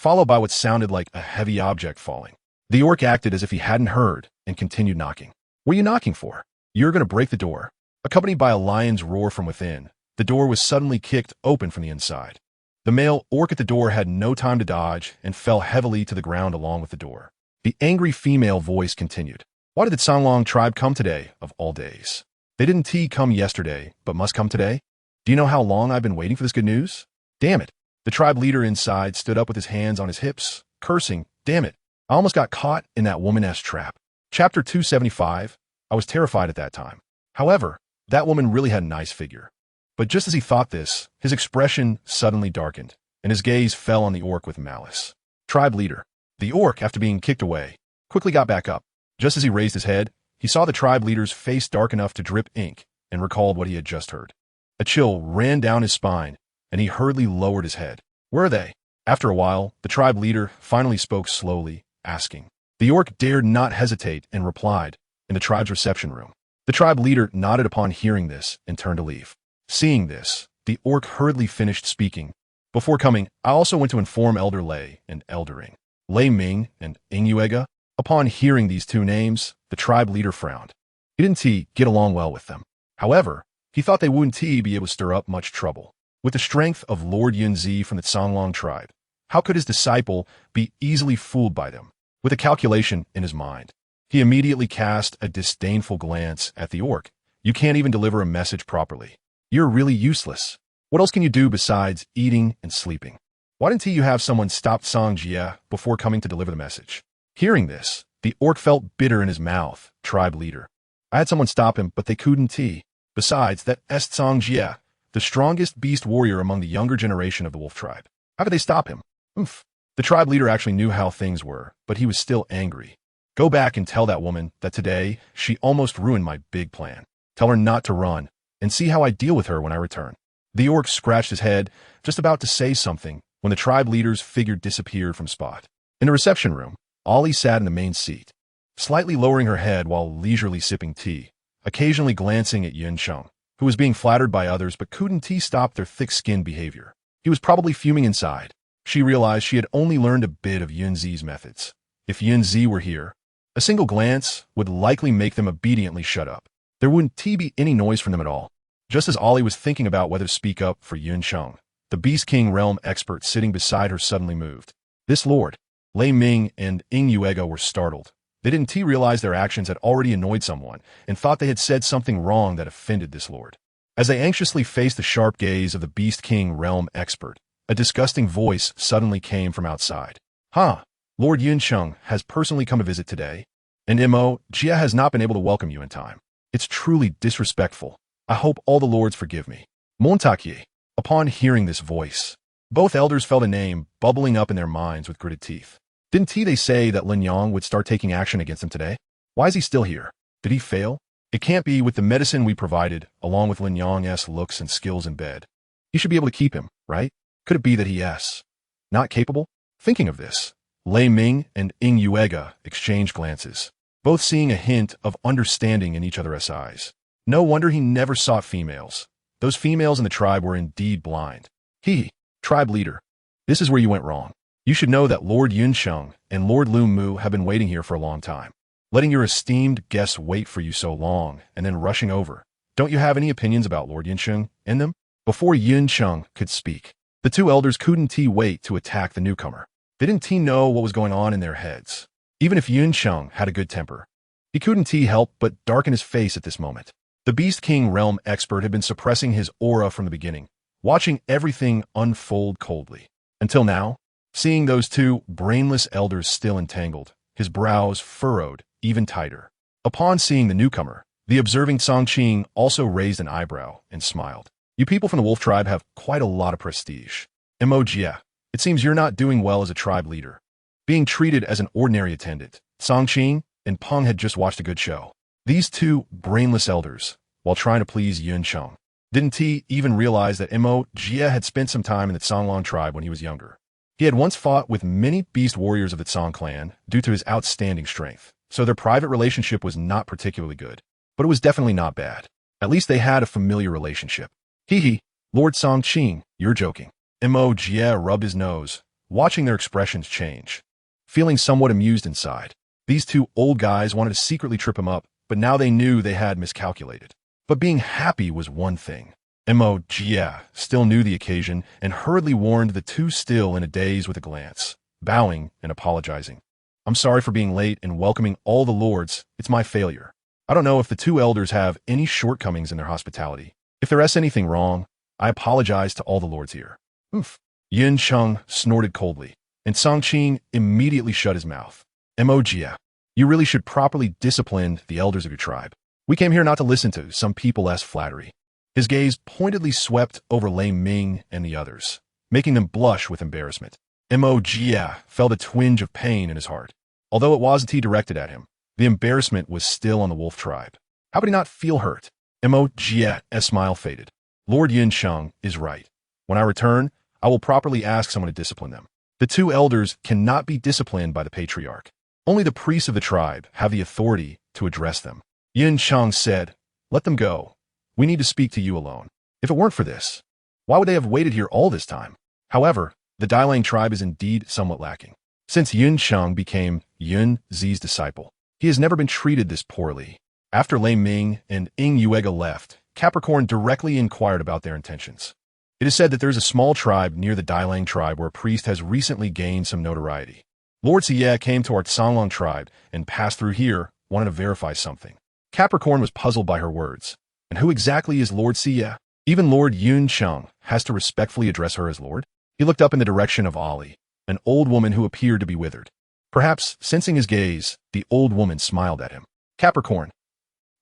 followed by what sounded like a heavy object falling. The orc acted as if he hadn't heard and continued knocking. What are you knocking for? You're going to break the door. Accompanied by a lion's roar from within, the door was suddenly kicked open from the inside. The male orc at the door had no time to dodge and fell heavily to the ground along with the door. The angry female voice continued. Why did the Songlong tribe come today, of all days? They didn't come yesterday, but must come today? Do you know how long I've been waiting for this good news? Damn it. The tribe leader inside stood up with his hands on his hips, cursing, damn it. I almost got caught in that woman-ass trap. Chapter 275. I was terrified at that time. However, that woman really had a nice figure. But just as he thought this, his expression suddenly darkened, and his gaze fell on the orc with malice. Tribe leader. The orc, after being kicked away, quickly got back up. Just as he raised his head, he saw the tribe leader's face dark enough to drip ink and recalled what he had just heard. A chill ran down his spine, and he hurriedly lowered his head. Where are they? After a while, the tribe leader finally spoke slowly, asking. The orc dared not hesitate and replied, in the tribe's reception room. The tribe leader nodded upon hearing this and turned to leave. Seeing this, the orc hurriedly finished speaking. Before coming, I also went to inform Elder Lei and Eldering. Lei Ming and Inuega. Upon hearing these two names, the tribe leader frowned. He didn't get along well with them. However, he thought they wouldn't be able to stir up much trouble. With the strength of Lord Yunzi from the Songlong tribe, how could his disciple be easily fooled by them? With a calculation in his mind, he immediately cast a disdainful glance at the orc. You can't even deliver a message properly. You're really useless. What else can you do besides eating and sleeping? Why didn't you have someone stop Song Jie before coming to deliver the message? Hearing this, the orc felt bitter in his mouth. Tribe leader. I had someone stop him, but they couldn't. Besides, that est Song Jie, the strongest beast warrior among the younger generation of the wolf tribe. How could they stop him? Oomph. The tribe leader actually knew how things were, but he was still angry. Go back and tell that woman that today she almost ruined my big plan. Tell her not to run, and see how I deal with her when I return. The orc scratched his head, just about to say something, when the tribe leader's figure disappeared from spot. In the reception room, Ollie sat in the main seat, slightly lowering her head while leisurely sipping tea, occasionally glancing at Yun Sheng, who was being flattered by others but couldn't stop their thick-skinned behavior. He was probably fuming inside. She realized she had only learned a bit of Yunzi's methods. If Yunzi were here, a single glance would likely make them obediently shut up. There wouldn't be any noise from them at all. Just as Ollie was thinking about whether to speak up for Yun Sheng, the Beast King realm expert sitting beside her suddenly moved. This lord, Lei Ming and Inuega were startled. They didn't realize their actions had already annoyed someone and thought they had said something wrong that offended this lord. As they anxiously faced the sharp gaze of the Beast King realm expert, a disgusting voice suddenly came from outside. Lord Yun Sheng has personally come to visit today, and Mo Jia has not been able to welcome you in time. It's truly disrespectful. I hope all the lords forgive me. Montakie. Upon hearing this voice, both elders felt a name bubbling up in their minds with gritted teeth. Didn't they say that Lin Yang would start taking action against him today? Why is he still here? Did he fail? It can't be with the medicine we provided, along with Lin Yang's looks and skills in bed. You should be able to keep him, right? Could it be that he is not capable? Thinking of this, Lei Ming and Inuega exchanged glances, both seeing a hint of understanding in each other's eyes. No wonder he never sought females. Those females in the tribe were indeed blind. Tribe leader, this is where you went wrong. You should know that Lord Yun Sheng and Lord Lu Mu have been waiting here for a long time. Letting your esteemed guests wait for you so long and then rushing over. Don't you have any opinions about Lord Yun Sheng and them? Before Yun Sheng could speak, the two elders couldn't wait to attack the newcomer. They didn't know what was going on in their heads. Even if Yun Sheng had a good temper, he couldn't help but darken his face at this moment. The Beast King realm expert had been suppressing his aura from the beginning, watching everything unfold coldly. Until now, seeing those two brainless elders still entangled, his brows furrowed even tighter. Upon seeing the newcomer, the observing Song Qing also raised an eyebrow and smiled. You people from the wolf tribe have quite a lot of prestige. Mo Jia, it seems you're not doing well as a tribe leader. Being treated as an ordinary attendant, Song Qing and Peng had just watched a good show. These two brainless elders, while trying to please Yun Sheng, didn't even realize that Mo Jia had spent some time in the Songlong tribe when he was younger. He had once fought with many beast warriors of the Song clan due to his outstanding strength, so their private relationship was not particularly good, but it was definitely not bad. At least they had a familiar relationship. Lord Song Qing, you're joking. Mo Jia rubbed his nose. watching their expressions change. Feeling somewhat amused inside, these two old guys wanted to secretly trip him up, but now they knew they had miscalculated. But being happy was one thing. Mo.Gia still knew the occasion and hurriedly warned the two still in a daze with a glance, bowing and apologizing. I'm sorry for being late and welcoming all the lords. It's my failure. I don't know if the two elders have any shortcomings in their hospitality. If there's anything wrong, I apologize to all the lords here. Oof. Yin Cheng snorted coldly, and Song Qing immediately shut his mouth. Mo.Gia, you really should properly discipline the elders of your tribe. We came here not to listen to some people's flattery. His gaze pointedly swept over Lei Ming and the others, making them blush with embarrassment. Mo.Gia felt a twinge of pain in his heart. Although it wasn't he directed at him, the embarrassment was still on the wolf tribe. How could he not feel hurt? Mo.Gia's smile faded. Lord Yin Cheng is right. When I return, I will properly ask someone to discipline them. The two elders cannot be disciplined by the patriarch. Only the priests of the tribe have the authority to address them. Yin Cheng said, let them go. We need to speak to you alone. If it weren't for this, why would they have waited here all this time? However, the Dailang tribe is indeed somewhat lacking. Since Yin Cheng became Yun Zi's disciple, he has never been treated this poorly. After Lei Ming and Ing Yuega left, Capricorn directly inquired about their intentions. It is said that there is a small tribe near the Dailang tribe where a priest has recently gained some notoriety. Lord Xie came to our Tsanglong tribe and passed through here, wanted to verify something. Capricorn was puzzled by her words. And who exactly is Lord Xie? Even Lord Yun Cheng has to respectfully address her as Lord? He looked up in the direction of Ali, an old woman who appeared to be withered. Perhaps, sensing his gaze, the old woman smiled at him. Capricorn.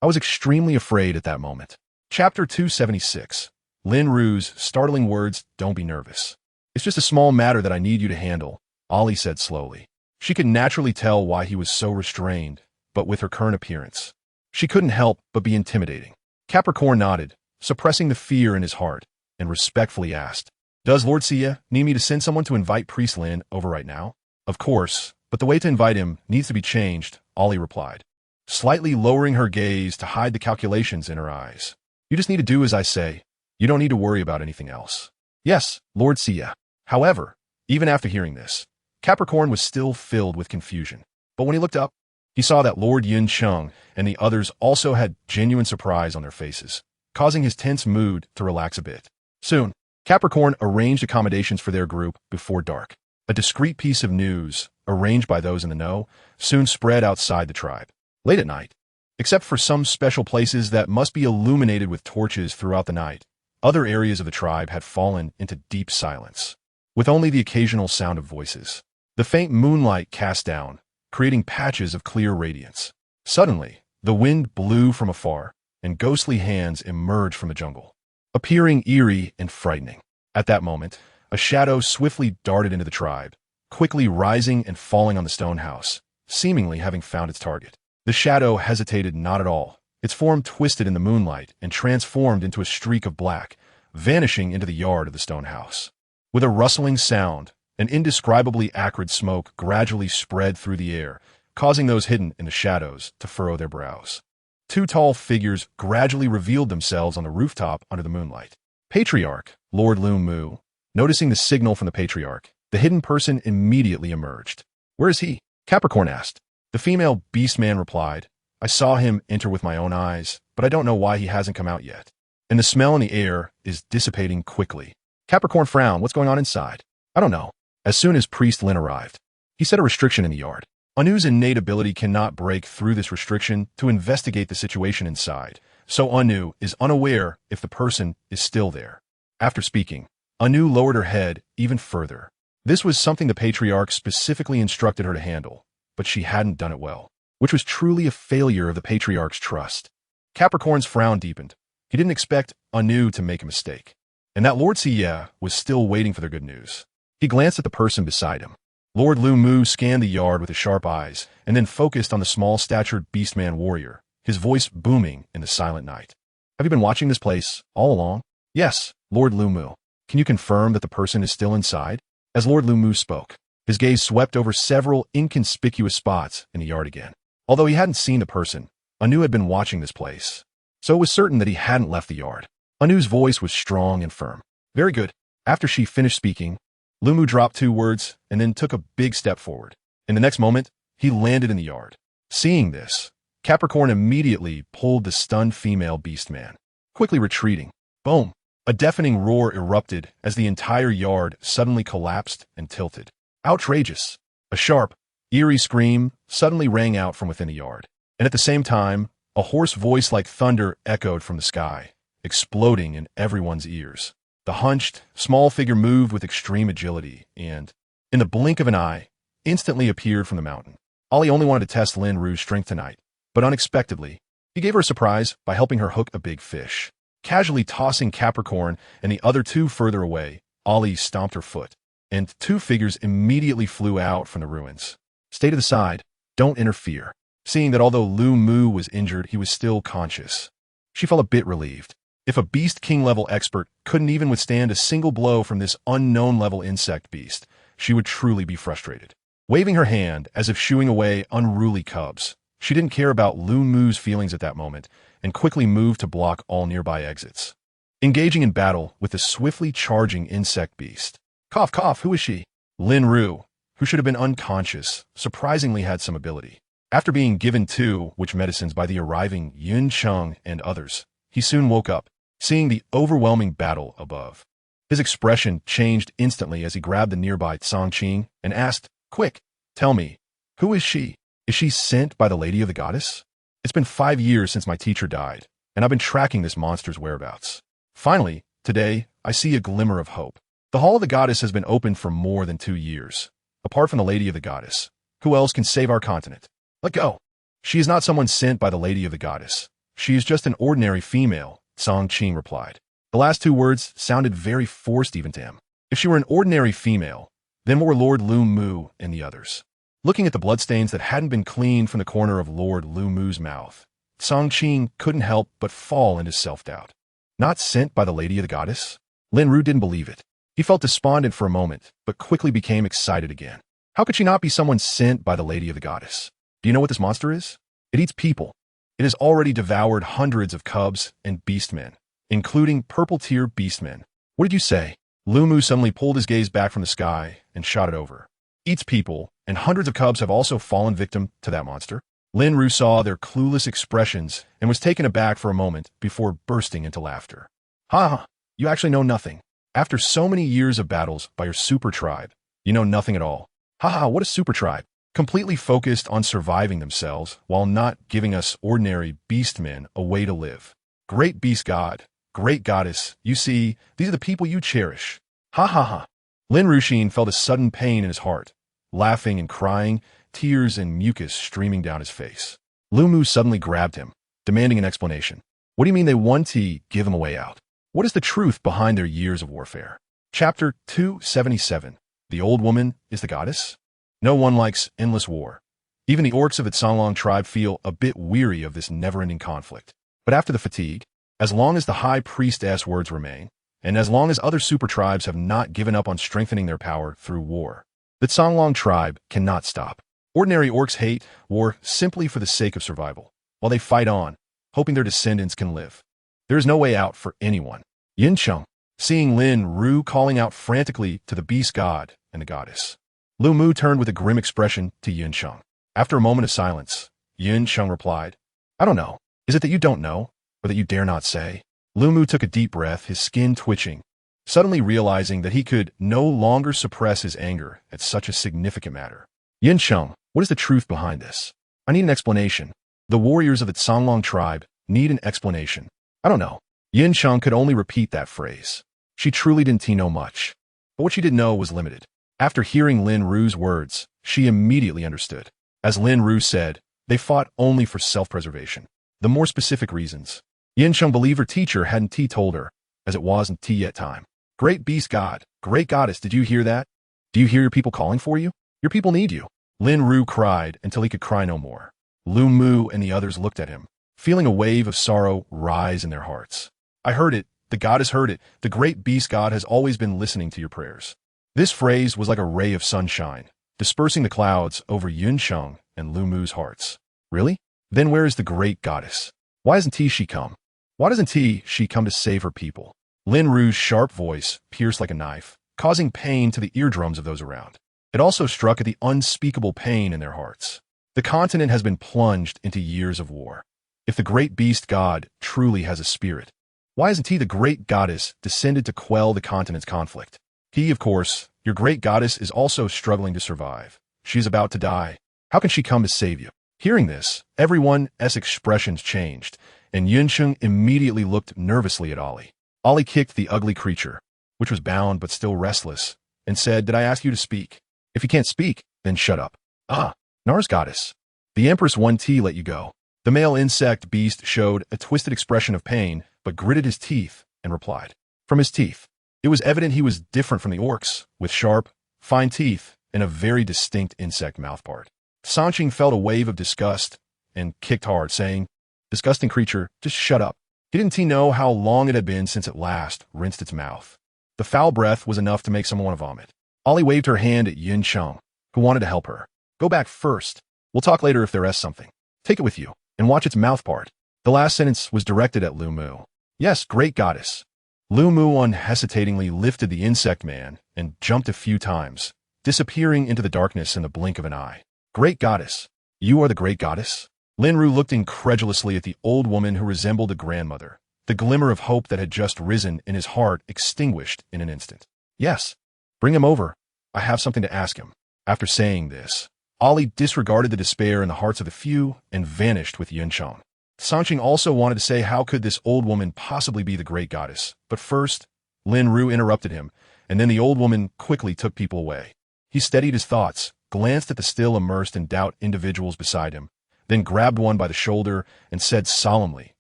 I was extremely afraid at that moment. Chapter 276. Lin Ru's startling words, don't be nervous. It's just a small matter that I need you to handle, Ali said slowly. She could naturally tell why he was so restrained, but with her current appearance, she couldn't help but be intimidating. Capricorn nodded, suppressing the fear in his heart, and respectfully asked, does Lord Xie need me to send someone to invite Priest Lin over right now? Of course, but the way to invite him needs to be changed, Ali replied, slightly lowering her gaze to hide the calculations in her eyes. You just need to do as I say. You don't need to worry about anything else. Yes, Lord Xie. However, even after hearing this, Capricorn was still filled with confusion. But when he looked up, he saw that Lord Yin Cheng and the others also had genuine surprise on their faces, causing his tense mood to relax a bit. Soon, Capricorn arranged accommodations for their group before dark. A discreet piece of news, arranged by those in the know, soon spread outside the tribe. Late at night, except for some special places that must be illuminated with torches throughout the night, other areas of the tribe had fallen into deep silence, with only the occasional sound of voices. The faint moonlight cast down, creating patches of clear radiance. Suddenly, the wind blew from afar, and ghostly hands emerged from the jungle, appearing eerie and frightening. At that moment, a shadow swiftly darted into the tribe, quickly rising and falling on the stone house, seemingly having found its target. The shadow hesitated not at all. Its form twisted in the moonlight and transformed into a streak of black, vanishing into the yard of the stone house. With a rustling sound, an indescribably acrid smoke gradually spread through the air, causing those hidden in the shadows to furrow their brows. Two tall figures gradually revealed themselves on the rooftop under the moonlight. Patriarch, Lord Lu Mu. Noticing the signal from the patriarch, the hidden person immediately emerged. Where is he? Capricorn asked. The female beastman replied, I saw him enter with my own eyes, but I don't know why he hasn't come out yet. And the smell in the air is dissipating quickly. Capricorn frowned. What's going on inside? I don't know. As soon as Priest Lin arrived, he set a restriction in the yard. Anu's innate ability cannot break through this restriction to investigate the situation inside, so Anu is unaware if the person is still there. After speaking, Anu lowered her head even further. This was something the patriarch specifically instructed her to handle, but she hadn't done it well, which was truly a failure of the patriarch's trust. Capricorn's frown deepened. He didn't expect Anu to make a mistake, and that Lord Xie was still waiting for their good news. He glanced at the person beside him. Lord Lu Mu scanned the yard with his sharp eyes and then focused on the small-statured beastman warrior, his voice booming in the silent night. Have you been watching this place all along? Yes, Lord Lu Mu. Can you confirm that the person is still inside? As Lord Lu Mu spoke, his gaze swept over several inconspicuous spots in the yard again. Although he hadn't seen the person, Anu had been watching this place, so it was certain that he hadn't left the yard. Anu's voice was strong and firm. Very good. After she finished speaking, Lumu dropped 2 words and then took a big step forward. In the next moment, he landed in the yard. Seeing this, Capricorn immediately pulled the stunned female beastman, quickly retreating. Boom! A deafening roar erupted as the entire yard suddenly collapsed and tilted. Outrageous! A sharp, eerie scream suddenly rang out from within the yard. And at the same time, a hoarse voice like thunder echoed from the sky, exploding in everyone's ears. The hunched, small figure moved with extreme agility and, in the blink of an eye, instantly appeared from the mountain. Ollie only wanted to test Lin Ru's strength tonight, but unexpectedly, he gave her a surprise by helping her hook a big fish. Casually tossing Capricorn and the other 2 further away, Ollie stomped her foot, and 2 figures immediately flew out from the ruins. Stay to the side, don't interfere. Seeing that although Lu Mu was injured, he was still conscious. She felt a bit relieved. If a Beast King level expert couldn't even withstand a single blow from this unknown level insect beast, she would truly be frustrated. Waving her hand as if shooing away unruly cubs, she didn't care about Lu Mu's feelings at that moment and quickly moved to block all nearby exits. Engaging in battle with the swiftly charging insect beast. Cough, cough, who is she? Lin Ru, who should have been unconscious, surprisingly had some ability. After being given 2 witch medicines by the arriving Yun Cheng and others, he soon woke up, seeing the overwhelming battle above. His expression changed instantly as he grabbed the nearby Tsang Qing and asked, "Quick, tell me, who is she? Is she sent by the Lady of the Goddess? It's been 5 years since my teacher died, and I've been tracking this monster's whereabouts. Finally, today, I see a glimmer of hope. The Hall of the Goddess has been open for more than 2 years. Apart from the Lady of the Goddess, who else can save our continent? Let go." "She is not someone sent by the Lady of the Goddess. She is just an ordinary female," Tsang Qing replied. The last 2 words sounded very forced even to him. If she were an ordinary female, then what were Lord Lu Mu and the others? Looking at the bloodstains that hadn't been cleaned from the corner of Lord Lu Mu's mouth, Tsang Qing couldn't help but fall into self-doubt. Not sent by the Lady of the Goddess? Lin Ru didn't believe it. He felt despondent for a moment, but quickly became excited again. How could she not be someone sent by the Lady of the Goddess? Do you know what this monster is? It eats people. It has already devoured hundreds of cubs and beastmen, including purple-tier beastmen. What did you say? Lu Mu suddenly pulled his gaze back from the sky and shot it over. Eats people, and hundreds of cubs have also fallen victim to that monster. Lin Ru saw their clueless expressions and was taken aback for a moment before bursting into laughter. Ha ha, you actually know nothing. After so many years of battles by your super tribe, you know nothing at all. Ha ha, what a super tribe. Completely focused on surviving themselves while not giving us ordinary beastmen a way to live. Great beast god, great goddess, you see, these are the people you cherish. Ha ha ha. Lin Ruxin felt a sudden pain in his heart, laughing and crying, tears and mucus streaming down his face. Lu Mu suddenly grabbed him, demanding an explanation. What do you mean they want to give him a way out? What is the truth behind their years of warfare? Chapter 277. The old woman is the goddess? No one likes endless war. Even the orcs of the Songlong tribe feel a bit weary of this never-ending conflict. But after the fatigue, as long as the high priestess words remain, and as long as other super tribes have not given up on strengthening their power through war, the Songlong tribe cannot stop. Ordinary orcs hate war simply for the sake of survival, while they fight on, hoping their descendants can live. There is no way out for anyone. Yin Cheng, seeing Lin Ru calling out frantically to the beast god and the goddess. Lu Mu turned with a grim expression to Yin Cheng. After a moment of silence, Yin Cheng replied, "I don't know. Is it that you don't know, or that you dare not say?" Lu Mu took a deep breath, his skin twitching, suddenly realizing that he could no longer suppress his anger at such a significant matter. "Yin Cheng, what is the truth behind this? I need an explanation. The warriors of the Songlong tribe need an explanation." "I don't know." Yin Cheng could only repeat that phrase. She truly didn't know much, but what she did know was limited. After hearing Lin Ru's words, she immediately understood. As Lin Ru said, they fought only for self-preservation. The more specific reasons. Yin Cheng believed her teacher hadn't told her, as it wasn't yet time. "Great beast god, great goddess, did you hear that? Do you hear your people calling for you? Your people need you." Lin Ru cried until he could cry no more. Lu Mu and the others looked at him, feeling a wave of sorrow rise in their hearts. "I heard it. The goddess heard it. The great beast god has always been listening to your prayers." This phrase was like a ray of sunshine, dispersing the clouds over Yun Cheng and Lu Mu's hearts. "Really? Then where is the great goddess? Why hasn't she come? Why doesn't she come to save her people?" Lin Ru's sharp voice pierced like a knife, causing pain to the eardrums of those around. It also struck at the unspeakable pain in their hearts. The continent has been plunged into years of war. If the great beast god truly has a spirit, why isn't he the great goddess descended to quell the continent's conflict? He, of course, your great goddess, is also struggling to survive. She is about to die. How can she come to save you? Hearing this, everyone's expressions changed, and Yunsheng immediately looked nervously at Ollie. Ollie kicked the ugly creature, which was bound but still restless, and said, "Did I ask you to speak? If you can't speak, then shut up." "Ah, Nars goddess. The Empress 1T let you go." The male insect beast showed a twisted expression of pain, but gritted his teeth and replied. From his teeth, it was evident he was different from the orcs, with sharp, fine teeth and a very distinct insect mouthpart. Sanqing felt a wave of disgust and kicked hard, saying, "Disgusting creature, just shut up." Didn't he know how long it had been since it last rinsed its mouth? The foul breath was enough to make someone want to vomit. Ollie waved her hand at Yunsheng, who wanted to help her. "Go back first. We'll talk later if there's something. Take it with you, and watch its mouthpart." The last sentence was directed at Lu Mu. "Yes, great goddess." Lu Mu unhesitatingly lifted the insect man and jumped a few times, disappearing into the darkness in the blink of an eye. "Great goddess, you are the great goddess?" Linru looked incredulously at the old woman who resembled a grandmother, the glimmer of hope that had just risen in his heart extinguished in an instant. "Yes. Bring him over. I have something to ask him." After saying this, Ollie disregarded the despair in the hearts of the few and vanished with Yunsheng. Sanqing also wanted to say how could this old woman possibly be the great goddess, but first, Lin Ru interrupted him, and then the old woman quickly took people away. He steadied his thoughts, glanced at the still immersed in doubt individuals beside him, then grabbed one by the shoulder and said solemnly,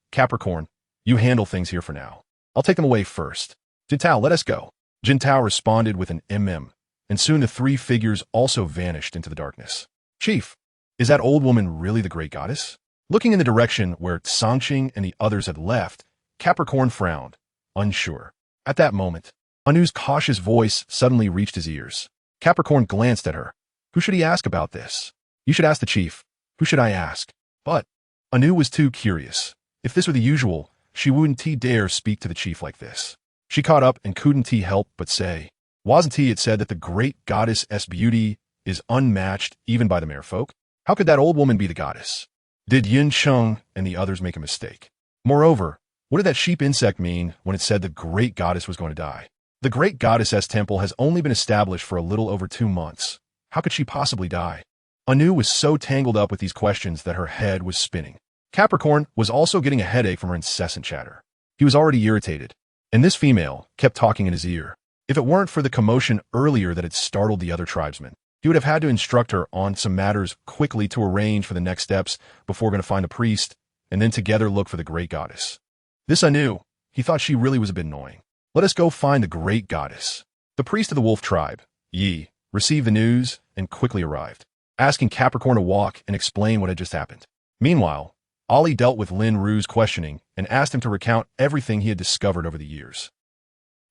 "Capricorn, you handle things here for now. I'll take them away first. Jintao, let us go." Jintao responded with an and soon the three figures also vanished into the darkness. "Chief, is that old woman really the great goddess?" Looking in the direction where Sanqing and the others had left, Capricorn frowned, unsure. At that moment, Anu's cautious voice suddenly reached his ears. Capricorn glanced at her. Who should he ask about this? "You should ask the chief. Who should I ask?" But Anu was too curious. If this were the usual, she wouldn't dare speak to the chief like this. She caught up and couldn't help but say, "Wasn't it said that the great goddess's beauty is unmatched even by the merfolk? How could that old woman be the goddess? Did Yunsheng and the others make a mistake? Moreover, what did that sheep insect mean when it said the great goddess was going to die? The great goddess's temple has only been established for a little over 2 months. How could she possibly die?" Anu was so tangled up with these questions that her head was spinning. Capricorn was also getting a headache from her incessant chatter. He was already irritated, and this female kept talking in his ear. If it weren't for the commotion earlier that had startled the other tribesmen, he would have had to instruct her on some matters quickly to arrange for the next steps before going to find a priest, and then together look for the great goddess. This Anu, he thought she really was a bit annoying. "Let us go find the great goddess." The priest of the wolf tribe, Yi, received the news and quickly arrived, asking Capricorn to walk and explain what had just happened. Meanwhile, Ollie dealt with Lin Ru's questioning and asked him to recount everything he had discovered over the years.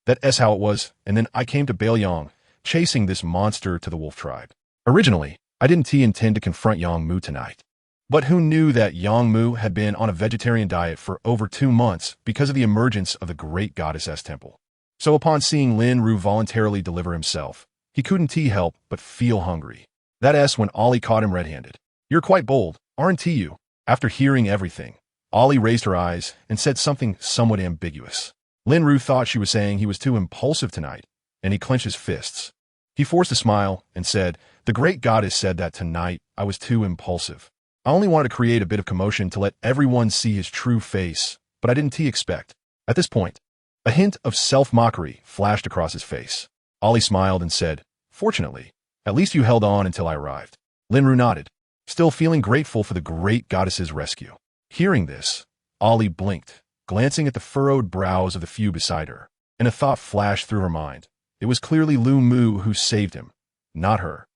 "That's how it was, and then I came to Baelyang, chasing this monster to the wolf tribe. Originally, I didn't intend to confront Yang Mu tonight. But who knew that Yang Mu had been on a vegetarian diet for over 2 months because of the emergence of the great goddess's temple? So upon seeing Lin Ru voluntarily deliver himself, he couldn't help but feel hungry. That's when Ollie caught him red-handed. "You're quite bold, aren't you?" After hearing everything, Ollie raised her eyes and said something somewhat ambiguous. Lin Ru thought she was saying he was too impulsive tonight, and he clenched his fists. He forced a smile and said, "The great goddess said that tonight I was too impulsive. I only wanted to create a bit of commotion to let everyone see his true face, but I didn't expect." At this point, a hint of self-mockery flashed across his face. Ollie smiled and said, "Fortunately, at least you held on until I arrived." Lin Ru nodded, still feeling grateful for the great goddess's rescue. Hearing this, Ollie blinked, glancing at the furrowed brows of the few beside her, and a thought flashed through her mind. It was clearly Lu Mu who saved him, not her.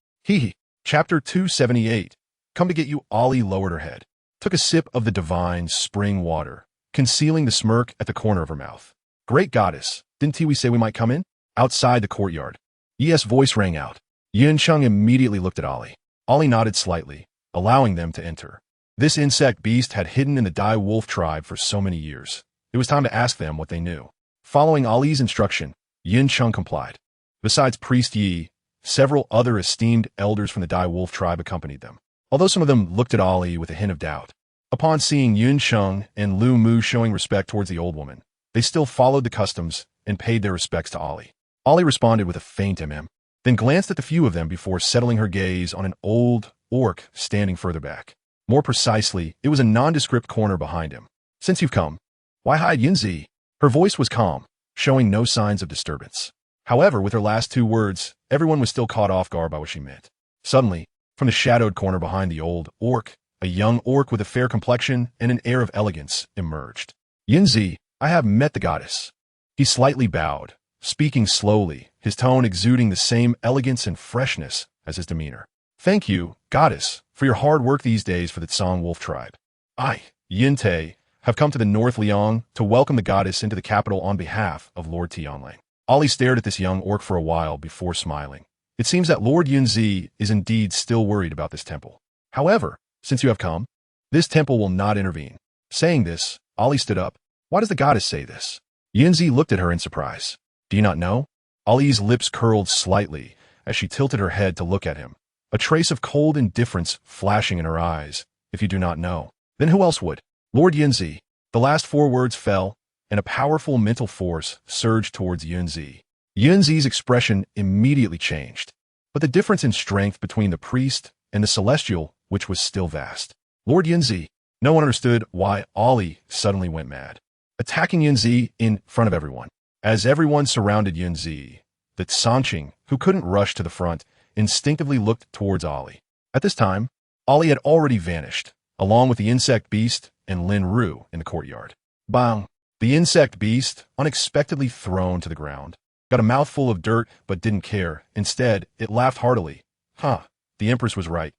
Chapter 278. Come to get you. Ollie lowered her head, took a sip of the divine spring water, concealing the smirk at the corner of her mouth. "Great goddess, didn't we say we might come in?" Outside the courtyard, Yi's voice rang out. Yunsheng immediately looked at Ollie. Ollie nodded slightly, allowing them to enter. This insect beast had hidden in the Dai wolf tribe for so many years. It was time to ask them what they knew. Following Ollie's instruction, Yunsheng complied. Besides Priest Yi, several other esteemed elders from the Dai Wolf tribe accompanied them, although some of them looked at Ali with a hint of doubt. Upon seeing Yun Sheng and Lu Mu showing respect towards the old woman, they still followed the customs and paid their respects to Ali. Ali responded with a faint then glanced at the few of them before settling her gaze on an old orc standing further back. More precisely, it was a nondescript corner behind him. Since you've come, why hide, Yunzi? Her voice was calm, showing no signs of disturbance. However, with her last two words, everyone was still caught off guard by what she meant. Suddenly, from the shadowed corner behind the old orc, a young orc with a fair complexion and an air of elegance emerged. Yunzi, I have met the goddess. He slightly bowed, speaking slowly, his tone exuding the same elegance and freshness as his demeanor. Thank you, goddess, for your hard work these days for the Tsang Wolf tribe. I, Yin Te, have come to the North Liang to welcome the goddess into the capital on behalf of Lord Tianlang. Ali stared at this young orc for a while before smiling. It seems that Lord Yunzi is indeed still worried about this temple. However, since you have come, this temple will not intervene. Saying this, Ali stood up. Why does the goddess say this? Yunzi looked at her in surprise. Do you not know? Ali's lips curled slightly as she tilted her head to look at him, a trace of cold indifference flashing in her eyes. If you do not know, then who else would? Lord Yunzi. The last four words fell, and a powerful mental force surged towards Yunzi. Yunzi's expression immediately changed, but the difference in strength between the priest and the celestial, which was still vast. Lord Yunzi. No one understood why Ali suddenly went mad, attacking Yunzi in front of everyone. As everyone surrounded Yunzi, the Sanqing, who couldn't rush to the front, instinctively looked towards Ali. At this time, Ali had already vanished, along with the insect beast and Lin Ru in the courtyard. Bang! The insect beast, unexpectedly thrown to the ground, got a mouthful of dirt but didn't care. Instead, it laughed heartily. The Empress was right.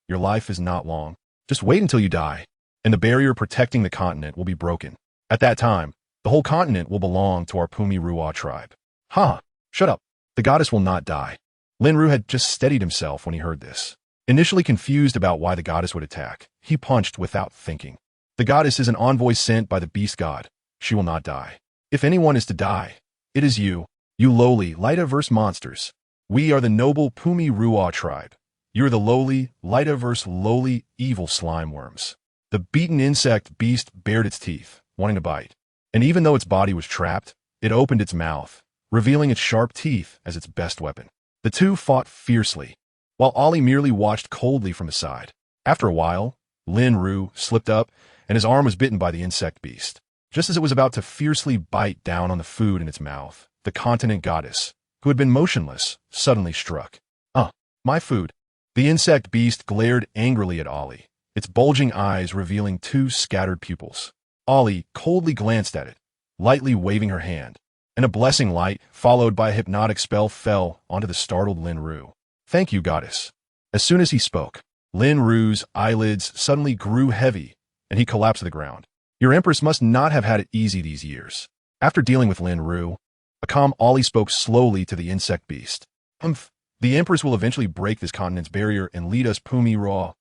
Your life is not long. Just wait until you die, and the barrier protecting the continent will be broken. At that time, the whole continent will belong to our Pumi Ruwa tribe. Shut up. The goddess will not die. Lin Ru had just steadied himself when he heard this. Initially confused about why the goddess would attack, he punched without thinking. The goddess is an envoy sent by the beast god. She will not die. If anyone is to die, it is you lowly, light-averse monsters. We are the noble Pumi Ruwa tribe. You are the lowly, light-averse, lowly, evil slime worms. The beaten insect beast bared its teeth, wanting to bite. And even though its body was trapped, it opened its mouth, revealing its sharp teeth as its best weapon. The two fought fiercely, while Ali merely watched coldly from the side. After a while, Lin Ru slipped up, and his arm was bitten by the insect beast. Just as it was about to fiercely bite down on the food in its mouth, the continent goddess, who had been motionless, suddenly struck. My food. The insect beast glared angrily at Ali, its bulging eyes revealing two scattered pupils. Ali coldly glanced at it, lightly waving her hand, and a blessing light, followed by a hypnotic spell, fell onto the startled Lin Ru. Thank you, goddess. As soon as he spoke, Lin Ru's eyelids suddenly grew heavy, and he collapsed to the ground. Your Empress must not have had it easy these years. After dealing with Lin Ru, a calm Ali spoke slowly to the insect beast. The Empress will eventually break this continent's barrier and lead us Pumi Raw.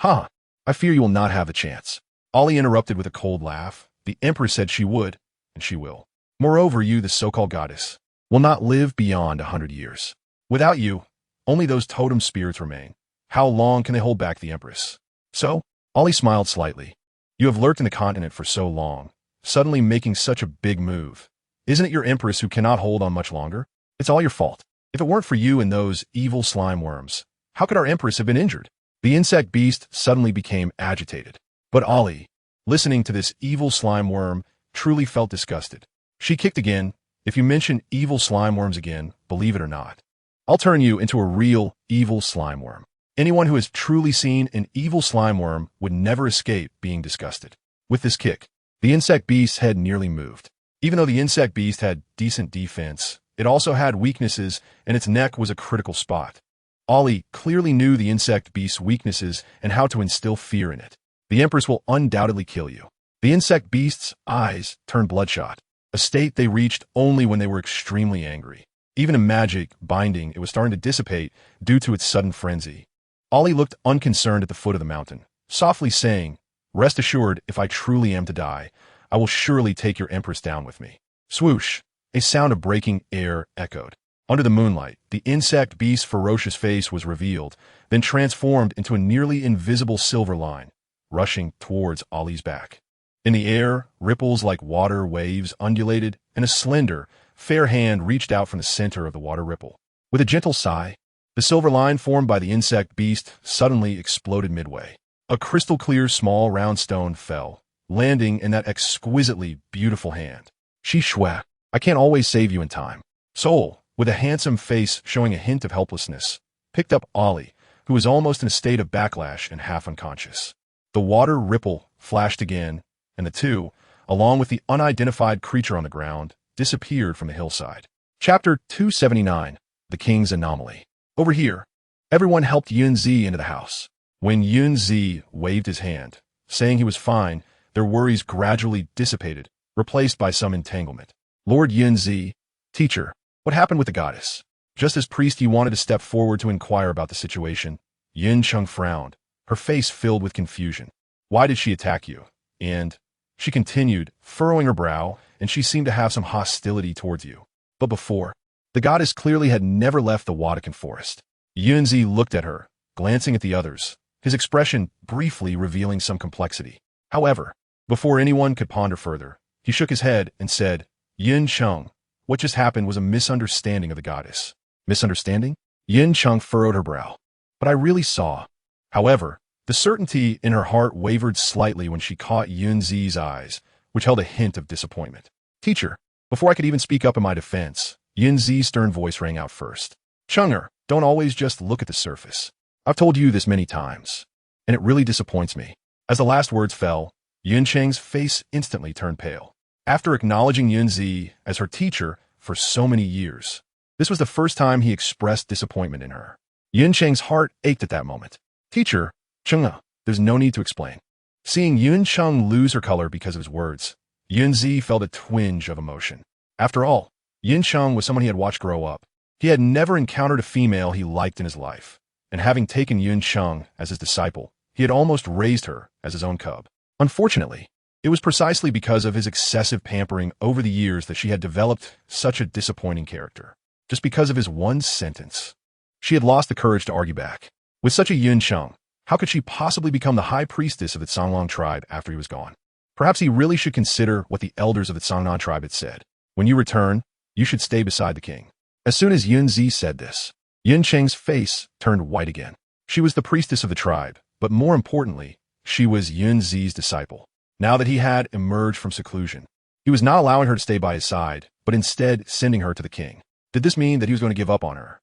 I fear you will not have the chance. Ali interrupted with a cold laugh. The Empress said she would, and she will. Moreover, you, the so-called goddess, will not live beyond 100 years. Without you, only those totem spirits remain. How long can they hold back the Empress? So, Ali smiled slightly. You have lurked in the continent for so long, suddenly making such a big move. Isn't it your Empress who cannot hold on much longer? It's all your fault. If it weren't for you and those evil slime worms, how could our Empress have been injured? The insect beast suddenly became agitated. But Ali, listening to this evil slime worm, truly felt disgusted. She kicked again. If you mention evil slime worms again, believe it or not, I'll turn you into a real evil slime worm. Anyone who has truly seen an evil slime worm would never escape being disgusted. With this kick, the insect beast's head nearly moved. Even though the insect beast had decent defense, it also had weaknesses, and its neck was a critical spot. Ali clearly knew the insect beast's weaknesses and how to instill fear in it. The Empress will undoubtedly kill you. The insect beast's eyes turned bloodshot, a state they reached only when they were extremely angry. Even in magic binding, it was starting to dissipate due to its sudden frenzy. Ali looked unconcerned at the foot of the mountain, softly saying, Rest assured, if I truly am to die, I will surely take your Empress down with me. Swoosh! A sound of breaking air echoed. Under the moonlight, the insect beast's ferocious face was revealed, then transformed into a nearly invisible silver line, rushing towards Ali's back. In the air, ripples like water waves undulated, and a slender, fair hand reached out from the center of the water ripple. With a gentle sigh, the silver line formed by the insect beast suddenly exploded midway. A crystal-clear small round stone fell, landing in that exquisitely beautiful hand. She shwak. I can't always save you in time. Soul, with a handsome face showing a hint of helplessness, picked up Ali, who was almost in a state of backlash and half unconscious. The water ripple flashed again, and the two, along with the unidentified creature on the ground, disappeared from the hillside. Chapter 279, The King's Anomaly. Over here, everyone helped Yunzi into the house. When Yunzi waved his hand, saying he was fine, their worries gradually dissipated, replaced by some entanglement. Lord Yunzi, teacher, what happened with the goddess? Just as Priest Yi wanted to step forward to inquire about the situation, Yun Cheng frowned, her face filled with confusion. Why did she attack you? And she continued, furrowing her brow, and she seemed to have some hostility towards you. But before, the goddess clearly had never left the Watakan Forest. Yunzi looked at her, glancing at the others, his expression briefly revealing some complexity. However, before anyone could ponder further, he shook his head and said, Yun Cheng, what just happened was a misunderstanding of the goddess. Misunderstanding? Yun Cheng furrowed her brow. But I really saw. However, the certainty in her heart wavered slightly when she caught Yunzi's eyes, which held a hint of disappointment. Teacher, before I could even speak up in my defense, Yunzi's stern voice rang out first. Chenger, don't always just look at the surface. I've told you this many times, and it really disappoints me. As the last words fell, Yun Cheng's face instantly turned pale. After acknowledging Yunzi as her teacher for so many years, this was the first time he expressed disappointment in her. Yun Cheng's heart ached at that moment. Teacher, Cheng, there's no need to explain. Seeing Yun Cheng lose her color because of his words, Yunzi felt a twinge of emotion. After all, Yun Cheng was someone he had watched grow up. He had never encountered a female he liked in his life, and having taken Yun Cheng as his disciple, he had almost raised her as his own cub. Unfortunately, it was precisely because of his excessive pampering over the years that she had developed such a disappointing character. Just because of his one sentence, she had lost the courage to argue back. With such a Yun Cheng, how could she possibly become the high priestess of the Songlong tribe after he was gone? Perhaps he really should consider what the elders of the Songlong tribe had said. When you return, you should stay beside the king. As soon as Yunzi said this, Yun Cheng's face turned white again. She was the priestess of the tribe, but more importantly, she was Yunzi's disciple. Now that he had emerged from seclusion, he was not allowing her to stay by his side, but instead sending her to the king. Did this mean that he was going to give up on her?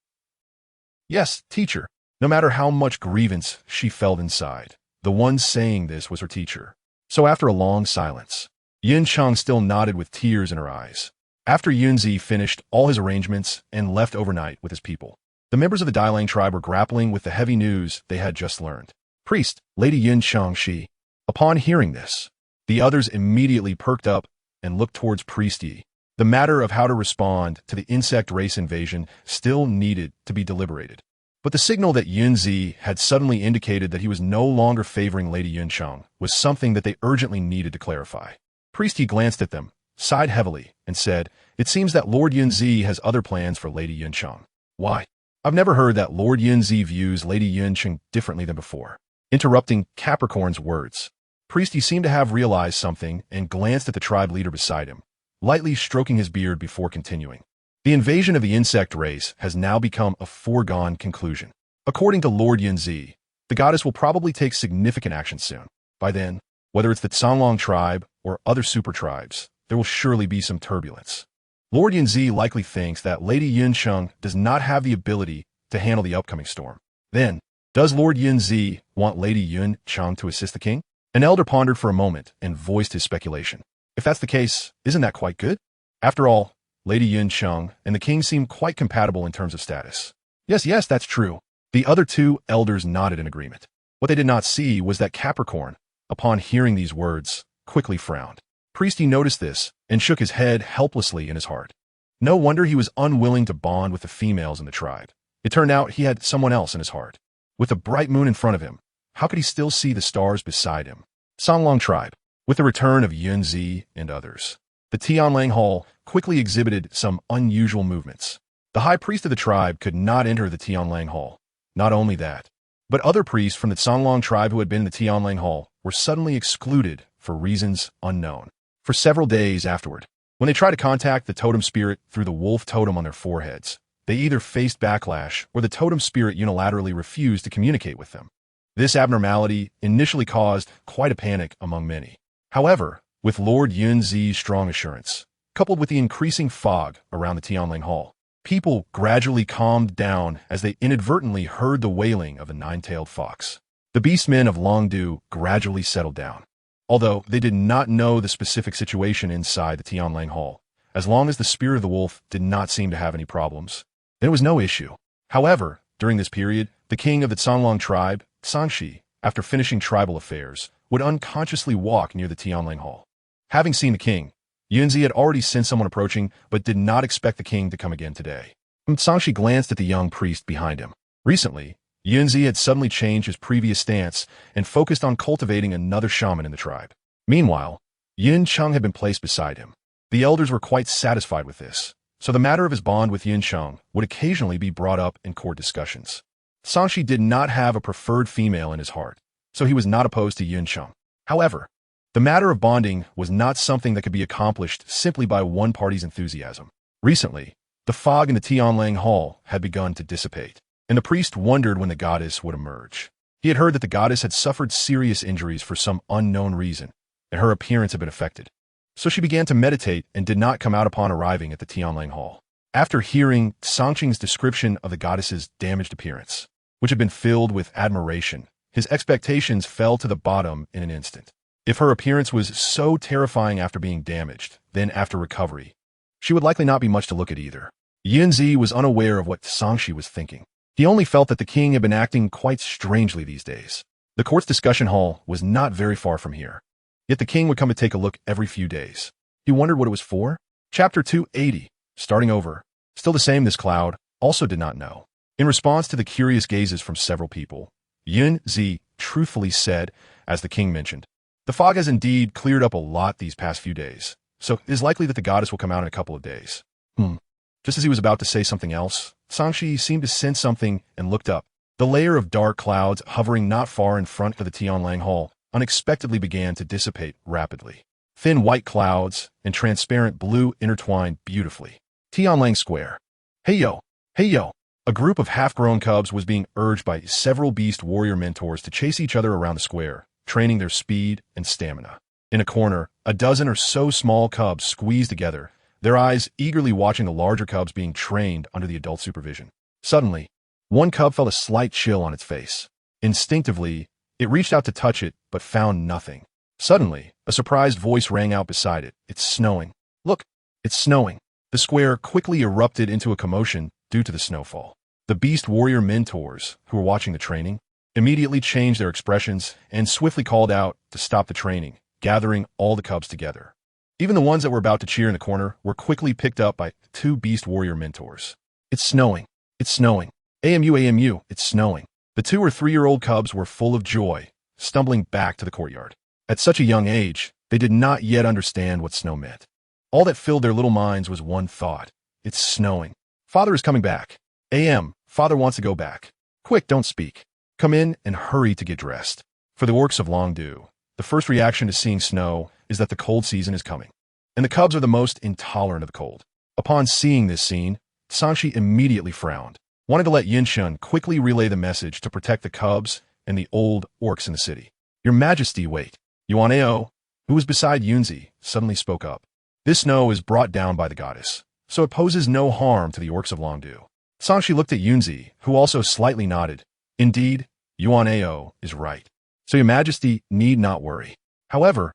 Yes, teacher. No matter how much grievance she felt inside, the one saying this was her teacher. So after a long silence, Yun Cheng still nodded with tears in her eyes. After Yunzi finished all his arrangements and left overnight with his people, the members of the Dailang tribe were grappling with the heavy news they had just learned. Priest, Lady Yun Cheng she. Upon hearing this, the others immediately perked up and looked towards Priest Yi. The matter of how to respond to the insect race invasion still needed to be deliberated. But the signal that Yunzi had suddenly indicated that he was no longer favoring Lady Yun Cheng was something that they urgently needed to clarify. Priest Yi glanced at them, sighed heavily, and said, It seems that Lord Yunzi has other plans for Lady Yun Cheng. Why? I've never heard that Lord Yunzi views Lady Yun Cheng differently than before. Interrupting Capricorn's words, Priest Yi seemed to have realized something and glanced at the tribe leader beside him, lightly stroking his beard before continuing. The invasion of the insect race has now become a foregone conclusion. According to Lord Yunzi, the goddess will probably take significant action soon. By then, whether it's the Songlong tribe or other super tribes, there will surely be some turbulence. Lord Yunzi likely thinks that Lady Yun Cheng does not have the ability to handle the upcoming storm. Then, does Lord Yunzi want Lady Yun Cheng to assist the king? An elder pondered for a moment and voiced his speculation. If that's the case, isn't that quite good? After all, Lady Yun Cheng and the king seem quite compatible in terms of status. Yes, that's true. The other two elders nodded in agreement. What they did not see was that Capricorn, upon hearing these words, quickly frowned. Priest Yi noticed this and shook his head helplessly in his heart. No wonder he was unwilling to bond with the females in the tribe. It turned out he had someone else in his heart. With the bright moon in front of him, how could he still see the stars beside him? Songlong tribe. With the return of Yunzi and others, the Tianlang Hall quickly exhibited some unusual movements. The high priest of the tribe could not enter the Tianlang Hall. Not only that, but other priests from the Songlong tribe who had been in the Tianlang Hall were suddenly excluded for reasons unknown. For several days afterward, when they tried to contact the totem spirit through the wolf totem on their foreheads, they either faced backlash or the totem spirit unilaterally refused to communicate with them. This abnormality initially caused quite a panic among many. However, with Lord Yunzi's strong assurance, coupled with the increasing fog around the Tianlang Hall, people gradually calmed down as they inadvertently heard the wailing of a nine-tailed fox. The beastmen of Longdu gradually settled down. Although they did not know the specific situation inside the Tianlang Hall, as long as the spirit of the wolf did not seem to have any problems, then it was no issue. However, during this period, the king of the Songlong tribe, Sanshi, after finishing tribal affairs, would unconsciously walk near the Tianlang Hall. Having seen the king, Yunzi had already sensed someone approaching, but did not expect the king to come again today. Sanshi glanced at the young priest behind him. Recently, Yunzi had suddenly changed his previous stance and focused on cultivating another shaman in the tribe. Meanwhile, Yun Cheng had been placed beside him. The elders were quite satisfied with this, so the matter of his bond with Yun Cheng would occasionally be brought up in court discussions. Sanshi did not have a preferred female in his heart, so he was not opposed to Yun Cheng. However, the matter of bonding was not something that could be accomplished simply by one party's enthusiasm. Recently, the fog in the Tianlang Hall had begun to dissipate, and the priest wondered when the goddess would emerge. He had heard that the goddess had suffered serious injuries for some unknown reason, and her appearance had been affected. So she began to meditate and did not come out upon arriving at the Tianlang Hall. After hearing Sangqing's description of the goddess's damaged appearance, which had been filled with admiration, his expectations fell to the bottom in an instant. If her appearance was so terrifying after being damaged, then after recovery, she would likely not be much to look at either. Yunzi was unaware of what Sangshi was thinking. He only felt that the king had been acting quite strangely these days. The court's discussion hall was not very far from here. Yet the king would come to take a look every few days. He wondered what it was for. Chapter 280. Starting over. Still the same, this cloud also did not know. In response to the curious gazes from several people, Yunzi truthfully said, as the king mentioned, the fog has indeed cleared up a lot these past few days, so it is likely that the goddess will come out in a couple of days. Just as he was about to say something else, Sangshi seemed to sense something and looked up. The layer of dark clouds hovering not far in front of the Tianlang Hall unexpectedly began to dissipate rapidly. Thin white clouds and transparent blue intertwined beautifully. Tianlang Square. Hey yo! Hey yo! A group of half-grown cubs was being urged by several beast warrior mentors to chase each other around the square, training their speed and stamina. In a corner, a dozen or so small cubs squeezed together, their eyes eagerly watching the larger cubs being trained under the adult supervision. Suddenly, one cub felt a slight chill on its face. Instinctively, it reached out to touch it, but found nothing. Suddenly, a surprised voice rang out beside it. It's snowing. Look, it's snowing. The square quickly erupted into a commotion due to the snowfall. The beast warrior mentors, who were watching the training, immediately changed their expressions and swiftly called out to stop the training, gathering all the cubs together. Even the ones that were about to cheer in the corner were quickly picked up by two beast warrior mentors. It's snowing. It's snowing. AMU, it's snowing. The 2 or 3-year-old cubs were full of joy, stumbling back to the courtyard. At such a young age, they did not yet understand what snow meant. All that filled their little minds was one thought. It's snowing. Father is coming back. Father wants to go back. Quick, don't speak. Come in and hurry to get dressed. For the orcs of Longdu, the first reaction to seeing snow is that the cold season is coming, and the cubs are the most intolerant of the cold. Upon seeing this scene, Sanshi immediately frowned, wanting to let Yinshen quickly relay the message to protect the cubs and the old orcs in the city. Your Majesty, wait. Yuaneo, who was beside Yunzi, suddenly spoke up. This snow is brought down by the goddess, so it poses no harm to the orcs of Longdu. Sanshi looked at Yunzi, who also slightly nodded. Indeed, Yuaneo is right. So your Majesty need not worry. However,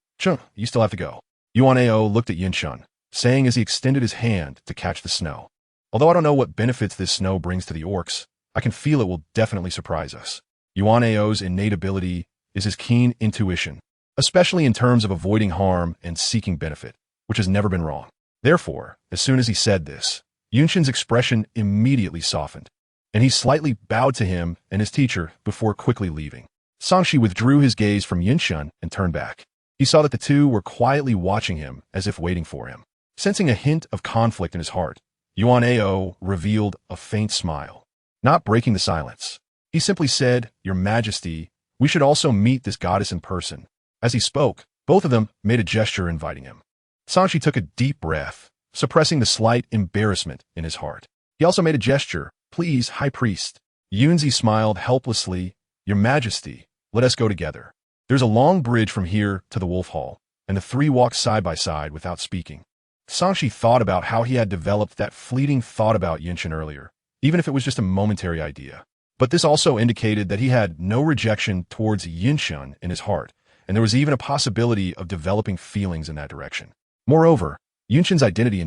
you still have to go. Yuaneo looked at Yinshen, saying as he extended his hand to catch the snow. Although I don't know what benefits this snow brings to the orcs, I can feel it will definitely surprise us. Yuaneo's innate ability is his keen intuition, especially in terms of avoiding harm and seeking benefit, which has never been wrong. Therefore, as soon as he said this, Yunshen's expression immediately softened, and he slightly bowed to him and his teacher before quickly leaving. Sanshi withdrew his gaze from Yinshen and turned back. He saw that the two were quietly watching him as if waiting for him. Sensing a hint of conflict in his heart, Yuan Ao revealed a faint smile, not breaking the silence. He simply said, "Your Majesty, we should also meet this goddess in person." As he spoke, both of them made a gesture inviting him. Sanshi took a deep breath, suppressing the slight embarrassment in his heart. He also made a gesture, "Please, High Priest." Yunzi smiled helplessly, "Your Majesty, let us go together." There's a long bridge from here to the Wolf Hall, and the three walked side by side without speaking. Sanshi thought about how he had developed that fleeting thought about Yinshan earlier, even if it was just a momentary idea. But this also indicated that he had no rejection towards Yinshan in his heart, and there was even a possibility of developing feelings in that direction. Moreover, Yinshan's identity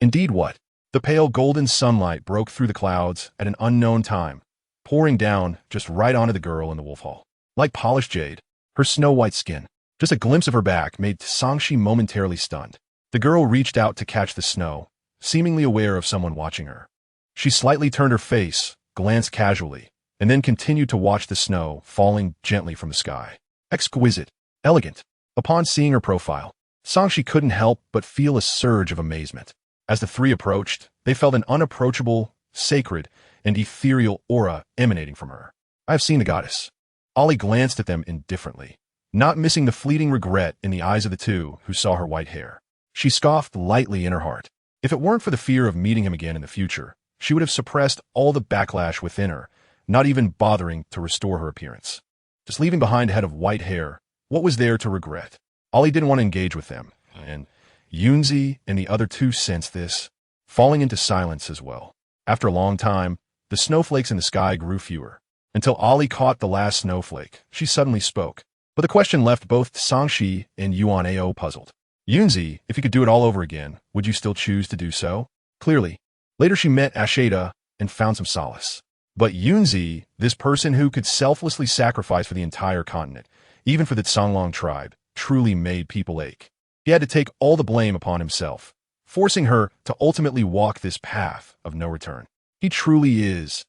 Indeed what? The pale golden sunlight broke through the clouds at an unknown time, pouring down just right onto the girl in the Wolf Hall. Like polished jade, her snow-white skin. Just a glimpse of her back made Sanshi momentarily stunned. The girl reached out to catch the snow, seemingly aware of someone watching her. She slightly turned her face, glanced casually, and then continued to watch the snow falling gently from the sky. Exquisite, elegant. Upon seeing her profile, Sanshi couldn't help but feel a surge of amazement. As the three approached, they felt an unapproachable, sacred, and ethereal aura emanating from her. "I have seen the goddess." Ollie glanced at them indifferently, not missing the fleeting regret in the eyes of the two who saw her white hair. She scoffed lightly in her heart. If it weren't for the fear of meeting him again in the future, she would have suppressed all the backlash within her, not even bothering to restore her appearance. Just leaving behind a head of white hair, what was there to regret? Ollie didn't want to engage with them, and Yunzi and the other two sensed this, falling into silence as well. After a long time, the snowflakes in the sky grew fewer, until Ollie caught the last snowflake. She suddenly spoke, but the question left both Sanshi and Yuan Ao puzzled. "Yunzi, if you could do it all over again, would you still choose to do so?" Clearly. Later she met Asheda and found some solace. But Yunzi, this person who could selflessly sacrifice for the entire continent, even for the Tsanglong tribe, truly made people ache. He had to take all the blame upon himself, forcing her to ultimately walk this path of no return. He truly is.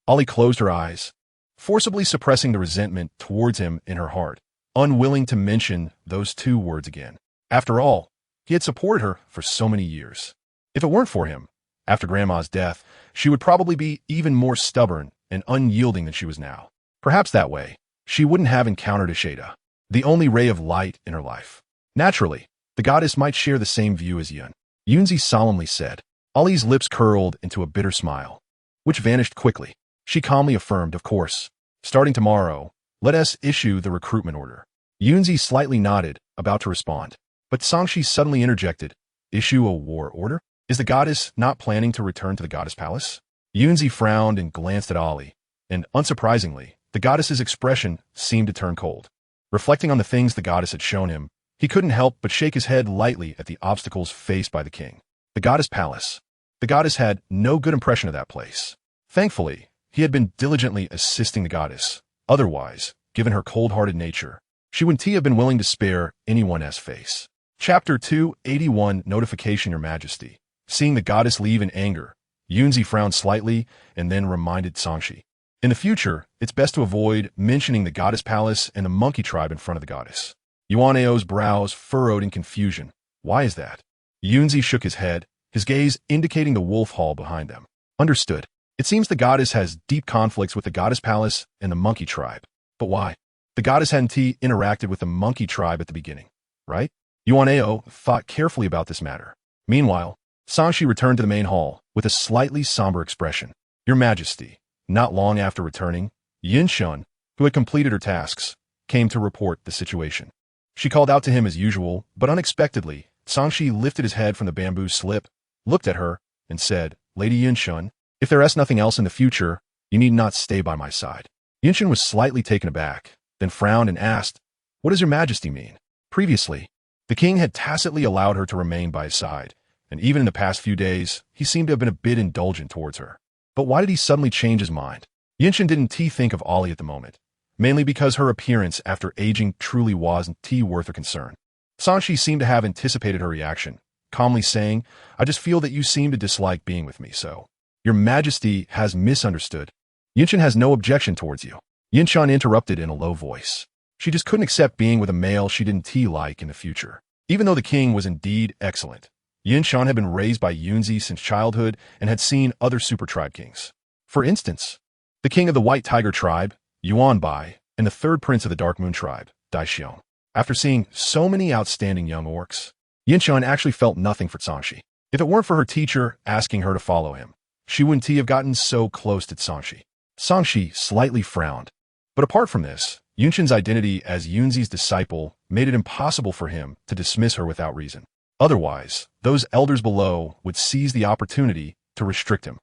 Ollie closed her eyes, forcibly suppressing the resentment towards him in her heart, unwilling to mention those two words again. After all, he had supported her for so many years. If it weren't for him, after Grandma's death, she would probably be even more stubborn and unyielding than she was now. Perhaps that way, she wouldn't have encountered Asheda, the only ray of light in her life. Naturally, the goddess might share the same view as Yun. Yunzi solemnly said. Ollie's lips curled into a bitter smile, which vanished quickly. She calmly affirmed, "Of course. Starting tomorrow, let us issue the recruitment order." Yunzi slightly nodded, about to respond. But Sanshi suddenly interjected, "Issue a war order? Is the goddess not planning to return to the goddess palace?" Yunzi frowned and glanced at Ollie, and unsurprisingly, the goddess's expression seemed to turn cold. Reflecting on the things the goddess had shown him, he couldn't help but shake his head lightly at the obstacles faced by the king. The goddess palace. The goddess had no good impression of that place. Thankfully, he had been diligently assisting the goddess. Otherwise, given her cold-hearted nature, she wouldn't have been willing to spare anyone's face. Chapter 281 Notification, Your Majesty. Seeing the goddess leave in anger, Yunzi frowned slightly and then reminded Sanshi. In the future, it's best to avoid mentioning the goddess palace and the monkey tribe in front of the goddess. Yuan Ao's brows furrowed in confusion. Why is that? Yunzi shook his head, his gaze indicating the wolf hall behind them. Understood. It seems the goddess has deep conflicts with the goddess palace and the monkey tribe. But why? The goddess hadn't interacted with the monkey tribe at the beginning, right? Yuan Ao thought carefully about this matter. Meanwhile, Sanshi returned to the main hall with a slightly somber expression. Your Majesty. Not long after returning, Yinshan, who had completed her tasks, came to report the situation. She called out to him as usual, but unexpectedly, Sanshi lifted his head from the bamboo slip, looked at her, and said, Lady Yinshan, if there is nothing else in the future, you need not stay by my side. Yinshan was slightly taken aback, then frowned and asked, What does Your Majesty mean? Previously, the king had tacitly allowed her to remain by his side, and even in the past few days, he seemed to have been a bit indulgent towards her. But why did he suddenly change his mind? Yinshan didn't think of Ollie at the moment, mainly because her appearance after aging truly wasn't worth a concern. Sanshi seemed to have anticipated her reaction, calmly saying, I just feel that you seem to dislike being with me, so. Your Majesty has misunderstood. Yinshan has no objection towards you. Yinshan interrupted in a low voice. She just couldn't accept being with a male she didn't like in the future. Even though the king was indeed excellent, Yinshan had been raised by Yunzi since childhood and had seen other super tribe kings. For instance, the king of the White Tiger tribe, Yuanbai, and the third prince of the Dark Moon tribe, Daixiong. After seeing so many outstanding young orcs, Yinshan actually felt nothing for Zhangxi. If it weren't for her teacher asking her to follow him, she wouldn't have gotten so close to Zhangxi. Zhangxi slightly frowned. But apart from this, Yunshan's identity as Yunzi's disciple made it impossible for him to dismiss her without reason. Otherwise, those elders below would seize the opportunity to restrict him.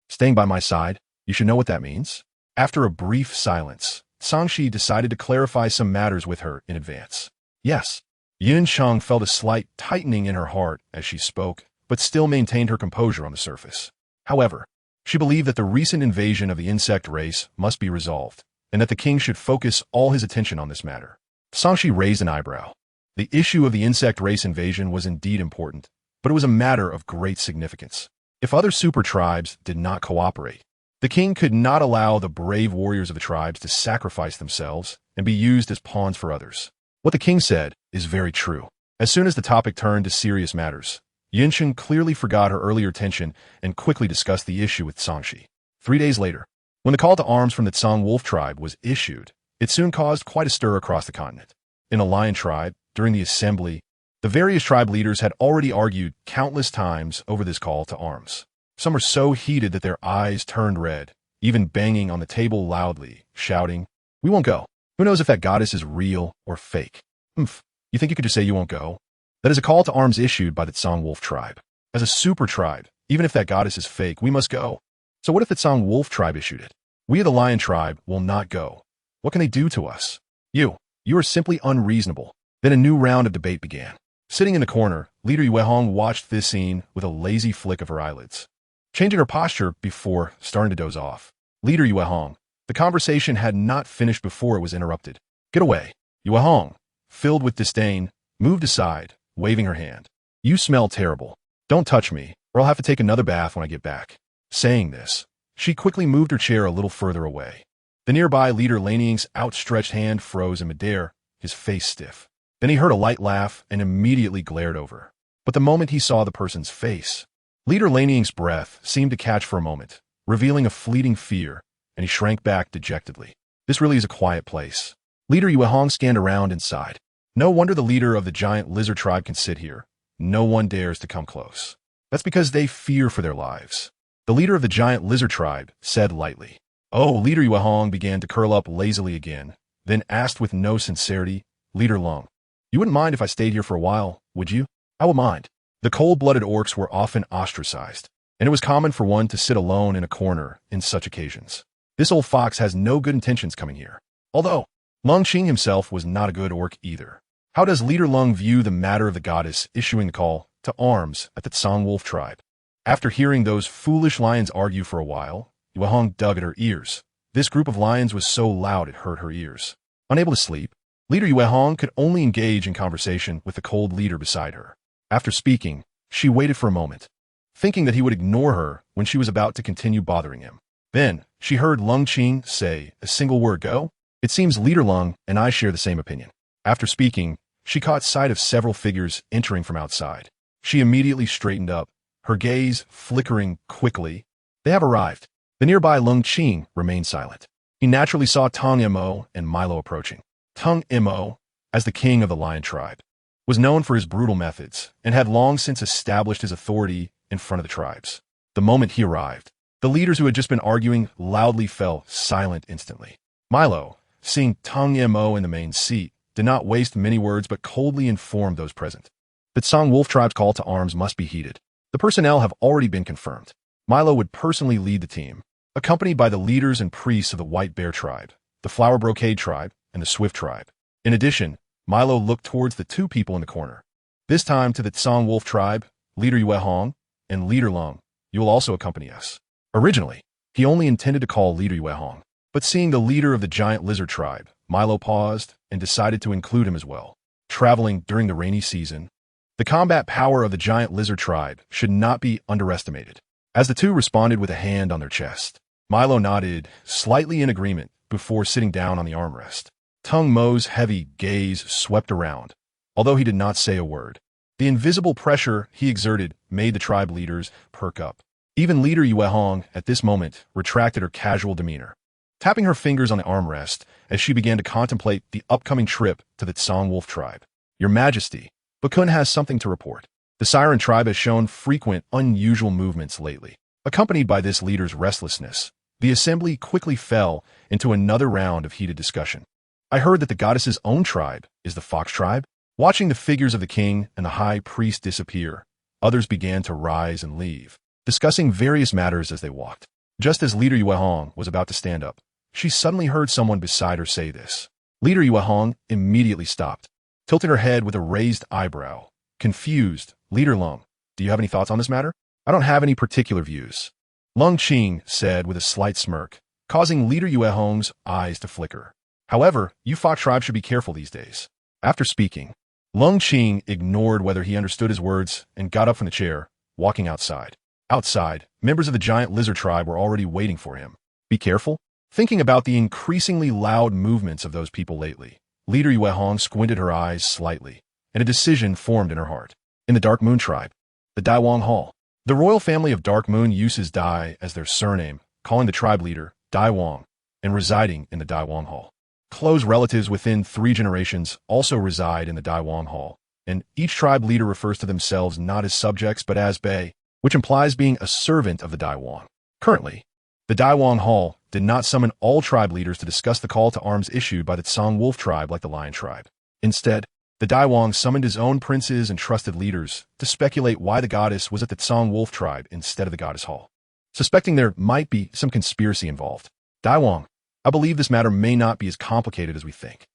Staying by my side, you should know what that means. After a brief silence, Zhangxi decided to clarify some matters with her in advance. Yes. Yinshan felt a slight tightening in her heart as she spoke, but still maintained her composure on the surface. However, she believed that the recent invasion of the insect race must be resolved, and that the king should focus all his attention on this matter. Zhangxi raised an eyebrow. The issue of the insect race invasion was indeed important, but it was a matter of great significance. If other super tribes did not cooperate, the king could not allow the brave warriors of the tribes to sacrifice themselves and be used as pawns for others. What the king said is very true. As soon as the topic turned to serious matters, Yinshan clearly forgot her earlier tension and quickly discussed the issue with Zhangxi. 3 days later, when the call to arms from the Tsang Wolf tribe was issued, it soon caused quite a stir across the continent. In the Lion tribe, during the assembly, the various tribe leaders had already argued countless times over this call to arms. Some were so heated that their eyes turned red, even banging on the table loudly, shouting, "We won't go. Who knows if that goddess is real or fake? Humph, you think you could just say you won't go?" That is a call to arms issued by the Tsang Wolf tribe. As a super tribe, even if that goddess is fake, we must go. So what if the Tsang Wolf tribe issued it? We of the Lion tribe will not go. What can they do to us? You are simply unreasonable. Then a new round of debate began. Sitting in the corner, Leader Yuehong watched this scene with a lazy flick of her eyelids, changing her posture before starting to doze off. Leader Yuehong, the conversation had not finished before it was interrupted. "Get away." Yuehong, filled with disdain, moved aside, waving her hand. "You smell terrible. Don't touch me, or I'll have to take another bath when I get back." Saying this, she quickly moved her chair a little further away. The nearby leader Laning's outstretched hand froze in midair, his face stiff. Then he heard a light laugh and immediately glared over. But the moment he saw the person's face, Leader Laning's breath seemed to catch for a moment, revealing a fleeting fear, and he shrank back dejectedly. This really is a quiet place. Leader Yuehong scanned around and sighed. No wonder the leader of the giant lizard tribe can sit here. No one dares to come close. That's because they fear for their lives. The leader of the giant lizard tribe said lightly. Oh, Leader Yuehong began to curl up lazily again, then asked with no sincerity, "Leader Lung, you wouldn't mind if I stayed here for a while, would you?" "I would mind." The cold-blooded orcs were often ostracized, and it was common for one to sit alone in a corner in such occasions. This old fox has no good intentions coming here. Although, Lung Qing himself was not a good orc either. How does Leader Lung view the matter of the goddess issuing the call to arms at the Tsang Wolf tribe? After hearing those foolish lions argue for a while, Yuehong dug at her ears. This group of lions was so loud it hurt her ears. Unable to sleep, Leader Yuehong could only engage in conversation with the cold leader beside her. After speaking, she waited for a moment, thinking that he would ignore her when she was about to continue bothering him. Then, she heard Lung Qing say a single word, "Go." It seems Leader Lung and I share the same opinion. After speaking, she caught sight of several figures entering from outside. She immediately straightened up, her gaze flickering quickly. They have arrived. The nearby Lung Qing remained silent. He naturally saw Tang Mo and Milo approaching. Tang Mo, as the king of the Lion tribe, was known for his brutal methods and had long since established his authority in front of the tribes. The moment he arrived, the leaders who had just been arguing loudly fell silent instantly. Milo, seeing Tang Mo in the main seat, did not waste many words but coldly informed those present. The Tsang Wolf tribe's call to arms must be heeded. The personnel have already been confirmed. Milo would personally lead the team, accompanied by the leaders and priests of the White Bear tribe, the Flower Brocade tribe, and the Swift tribe. In addition, Milo looked towards the two people in the corner. This time to the Tsang Wolf tribe, Leader Yuehong, and Leader Lung, you will also accompany us. Originally, he only intended to call Leader Yuehong, but seeing the leader of the giant lizard tribe, Milo paused and decided to include him as well. Traveling during the rainy season, the combat power of the giant lizard tribe should not be underestimated. As the two responded with a hand on their chest, Milo nodded, slightly in agreement, before sitting down on the armrest. Tang Mo's heavy gaze swept around, although he did not say a word. The invisible pressure he exerted made the tribe leaders perk up. Even leader Yue Hong, at this moment, retracted her casual demeanor, tapping her fingers on the armrest as she began to contemplate the upcoming trip to the Tsang Wolf tribe. Your Majesty, Bakun has something to report. The Siren tribe has shown frequent, unusual movements lately. Accompanied by this leader's restlessness, the assembly quickly fell into another round of heated discussion. I heard that the goddess's own tribe is the Fox tribe. Watching the figures of the king and the high priest disappear, others began to rise and leave, discussing various matters as they walked. Just as leader Yue Hong was about to stand up, she suddenly heard someone beside her say this. Leader Yue Hong immediately stopped, tilting her head with a raised eyebrow. Confused, Leader Lung, do you have any thoughts on this matter? I don't have any particular views, Lung Qing said with a slight smirk, causing leader Yue Hong's eyes to flicker. However, you Fox tribe should be careful these days. After speaking, Lung Qing ignored whether he understood his words and got up from the chair, walking outside. Outside, members of the giant lizard tribe were already waiting for him. Be careful? Thinking about the increasingly loud movements of those people lately, leader Yue Hong squinted her eyes slightly, and a decision formed in her heart. In the Dark Moon tribe, the Daiwang Hall. The royal family of Dark Moon uses Dai as their surname, calling the tribe leader Daiwang, and residing in the Daiwang Hall. Close relatives within 3 generations also reside in the Daiwang Hall, and each tribe leader refers to themselves not as subjects but as Bei, which implies being a servant of the Daiwang. Currently, the Daiwang Hall did not summon all tribe leaders to discuss the call to arms issued by the Tsang Wolf tribe like the Lion tribe. Instead, the Daiwang summoned his own princes and trusted leaders to speculate why the goddess was at the Tsang Wolf tribe instead of the goddess hall. Suspecting there might be some conspiracy involved, Daiwang, I believe this matter may not be as complicated as we think.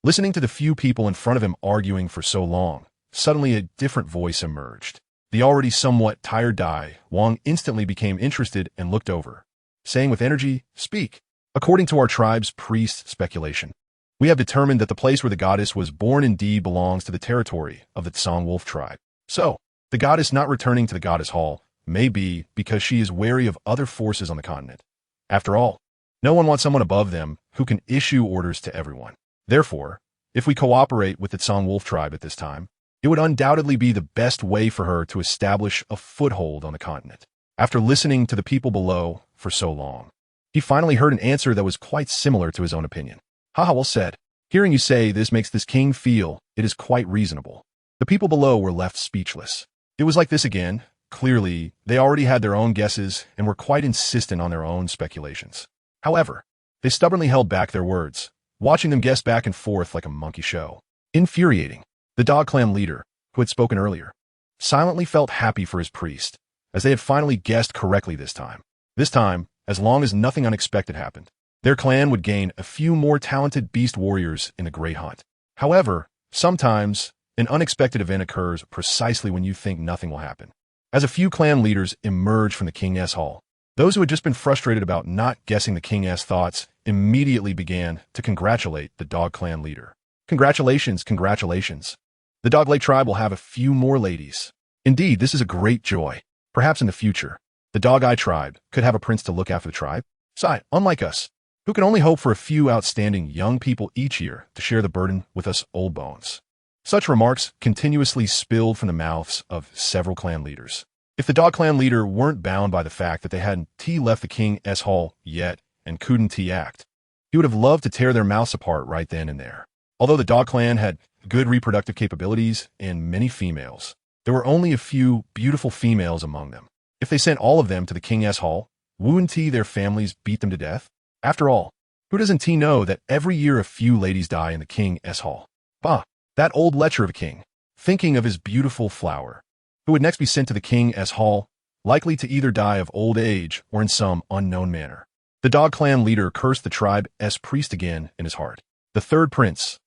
Listening to the few people in front of him arguing for so long, suddenly a different voice emerged. The already somewhat tired Dai Wang instantly became interested and looked over, saying with energy, "Speak." According to our tribe's priest speculation, we have determined that the place where the goddess was born indeed belongs to the territory of the Tsang Wolf tribe. So, the goddess not returning to the goddess hall may be because she is wary of other forces on the continent. After all, no one wants someone above them who can issue orders to everyone. Therefore, if we cooperate with the Tsang Wolf tribe at this time, it would undoubtedly be the best way for her to establish a foothold on the continent. After listening to the people below for so long, he finally heard an answer that was quite similar to his own opinion. Haha, well said. Hearing you say this makes this king feel it is quite reasonable. The people below were left speechless. It was like this again. Clearly, they already had their own guesses and were quite insistent on their own speculations. However, they stubbornly held back their words, watching them guess back and forth like a monkey show. Infuriating. The Dog Clan leader, who had spoken earlier, silently felt happy for his priest, as they had finally guessed correctly this time. This time, as long as nothing unexpected happened, their clan would gain a few more talented beast warriors in the Great Hunt. However, sometimes, an unexpected event occurs precisely when you think nothing will happen. As a few clan leaders emerged from the King's Hall, those who had just been frustrated about not guessing the King's thoughts immediately began to congratulate the Dog Clan leader. Congratulations, congratulations. The Dog Lake tribe will have a few more ladies. Indeed, this is a great joy. Perhaps in the future, the Dog Eye tribe could have a prince to look after the tribe. Sai, unlike us, who can only hope for a few outstanding young people each year to share the burden with us old bones. Such remarks continuously spilled from the mouths of several clan leaders. If the Dog Clan leader weren't bound by the fact that they hadn't left the King's Hall yet and couldn't act, he would have loved to tear their mouths apart right then and there. Although the Dog Clan had good reproductive capabilities and many females, there were only a few beautiful females among them. If they sent all of them to the King's Hall, wouldn't their families beat them to death? After all, who doesn't know that every year a few ladies die in the King's Hall? Bah, that old lecher of a king, thinking of his beautiful flower, who would next be sent to the King's Hall, likely to either die of old age or in some unknown manner. The Dog Clan leader cursed the tribe's priest again in his heart. The third prince,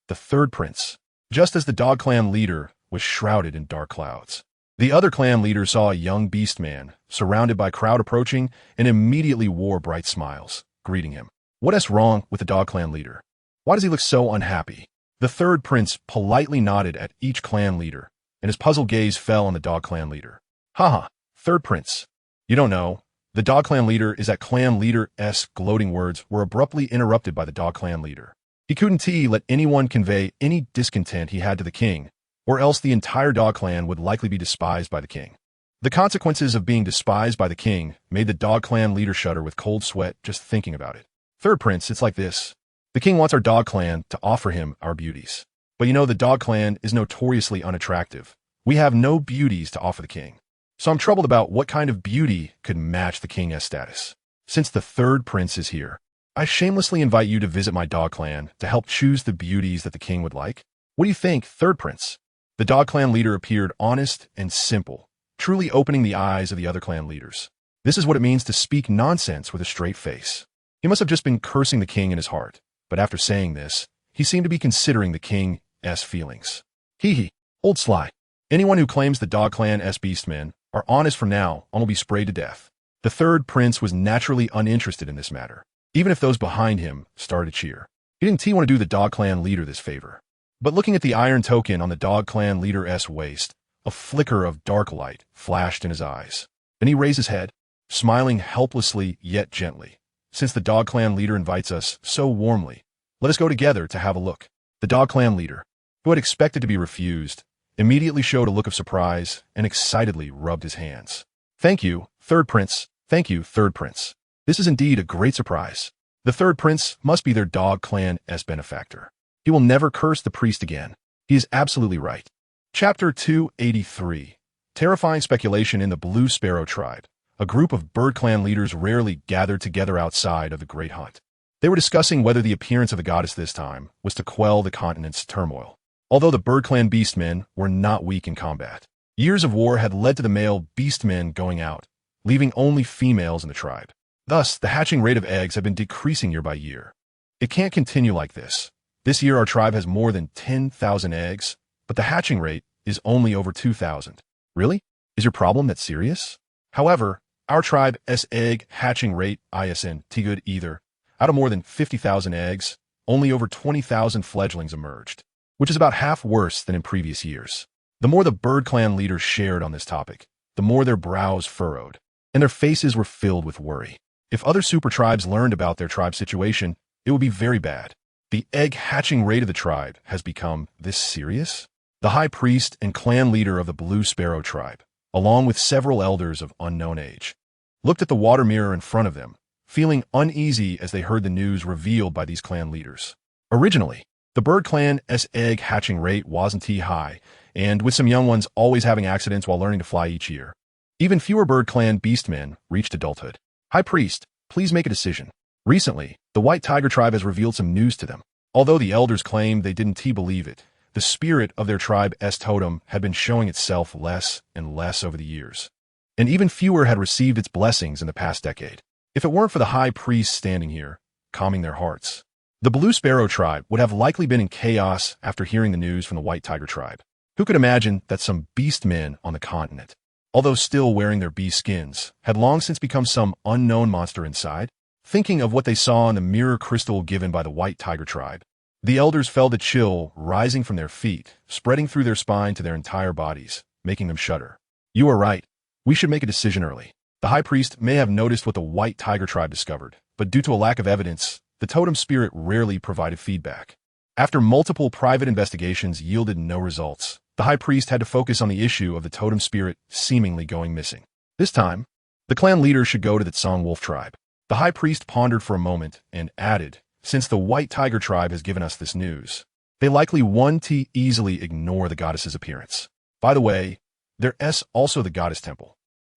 just as the Dog Clan leader was shrouded in dark clouds. The other clan leader saw a young beast man, surrounded by crowd approaching, and immediately wore bright smiles, greeting him. What is wrong with the Dog Clan leader? Why does he look so unhappy? The third prince politely nodded at each clan leader, and his puzzled gaze fell on the Dog Clan leader. Haha, third prince. You don't know. The Dog Clan leader is that clan leader's gloating words were abruptly interrupted by the Dog Clan leader. He couldn't let anyone convey any discontent he had to the king, or else the entire dog clan would likely be despised by the king. The consequences of being despised by the king made the dog clan leader shudder with cold sweat just thinking about it. Third prince, it's like this. The king wants our dog clan to offer him our beauties. But you know, the dog clan is notoriously unattractive. We have no beauties to offer the king. So I'm troubled about what kind of beauty could match the king's status. Since the third prince is here, I shamelessly invite you to visit my dog clan to help choose the beauties that the king would like. What do you think, third prince? The dog clan leader appeared honest and simple, truly opening the eyes of the other clan leaders. This is what it means to speak nonsense with a straight face. He must have just been cursing the king in his heart, but after saying this, he seemed to be considering the king's feelings. Hee hee, old sly. Anyone who claims the dog clan's beastmen are honest from now on will be sprayed to death. The third prince was naturally uninterested in this matter, even if those behind him started to cheer. He didn't want to do the dog clan leader this favor. But looking at the iron token on the dog clan leader's waist, a flicker of dark light flashed in his eyes. Then he raised his head, smiling helplessly yet gently. Since the dog clan leader invites us so warmly, let us go together to have a look. The dog clan leader, who had expected to be refused, immediately showed a look of surprise and excitedly rubbed his hands. Thank you, third prince. Thank you, third prince. This is indeed a great surprise. The third prince must be their dog clan's benefactor. He will never curse the priest again. He is absolutely right. Chapter 283. Terrifying speculation in the Blue Sparrow tribe. A group of bird clan leaders rarely gathered together outside of the great hunt. They were discussing whether the appearance of the goddess this time was to quell the continent's turmoil. Although the bird clan beastmen were not weak in combat, years of war had led to the male beastmen going out, leaving only females in the tribe. Thus, the hatching rate of eggs had been decreasing year by year. It can't continue like this. This year our tribe has more than 10,000 eggs, but the hatching rate is only over 2,000. Really? Is your problem that serious? However, our tribe's egg hatching rate isn't good either. Out of more than 50,000 eggs, only over 20,000 fledglings emerged, which is about half worse than in previous years. The more the bird clan leaders shared on this topic, the more their brows furrowed, and their faces were filled with worry. If other super tribes learned about their tribe's situation, it would be very bad. The egg hatching rate of the tribe has become this serious? The high priest and clan leader of the Blue Sparrow tribe, along with several elders of unknown age, looked at the water mirror in front of them, feeling uneasy as they heard the news revealed by these clan leaders. Originally, the bird clan's egg hatching rate wasn't high, and with some young ones always having accidents while learning to fly each year. Even fewer bird clan beastmen reached adulthood. High priest, please make a decision. Recently, the White Tiger tribe has revealed some news to them. Although the elders claimed they didn't believe it, the spirit of their tribe's totem had been showing itself less and less over the years. And even fewer had received its blessings in the past decade. If it weren't for the high priest standing here, calming their hearts, the Blue Sparrow tribe would have likely been in chaos after hearing the news from the White Tiger tribe. Who could imagine that some beast men on the continent, although still wearing their beast skins, had long since become some unknown monster inside? Thinking of what they saw in the mirror crystal given by the White Tiger tribe, the elders felt a chill rising from their feet, spreading through their spine to their entire bodies, making them shudder. You are right. We should make a decision early. The high priest may have noticed what the White Tiger tribe discovered, but due to a lack of evidence, the totem spirit rarely provided feedback. After multiple private investigations yielded no results, the high priest had to focus on the issue of the totem spirit seemingly going missing. This time, the clan leader should go to the Tsong Wolf tribe. The high priest pondered for a moment and added, since the White Tiger tribe has given us this news, they likely won't easily ignore the goddess's appearance. By the way, there's also the goddess temple.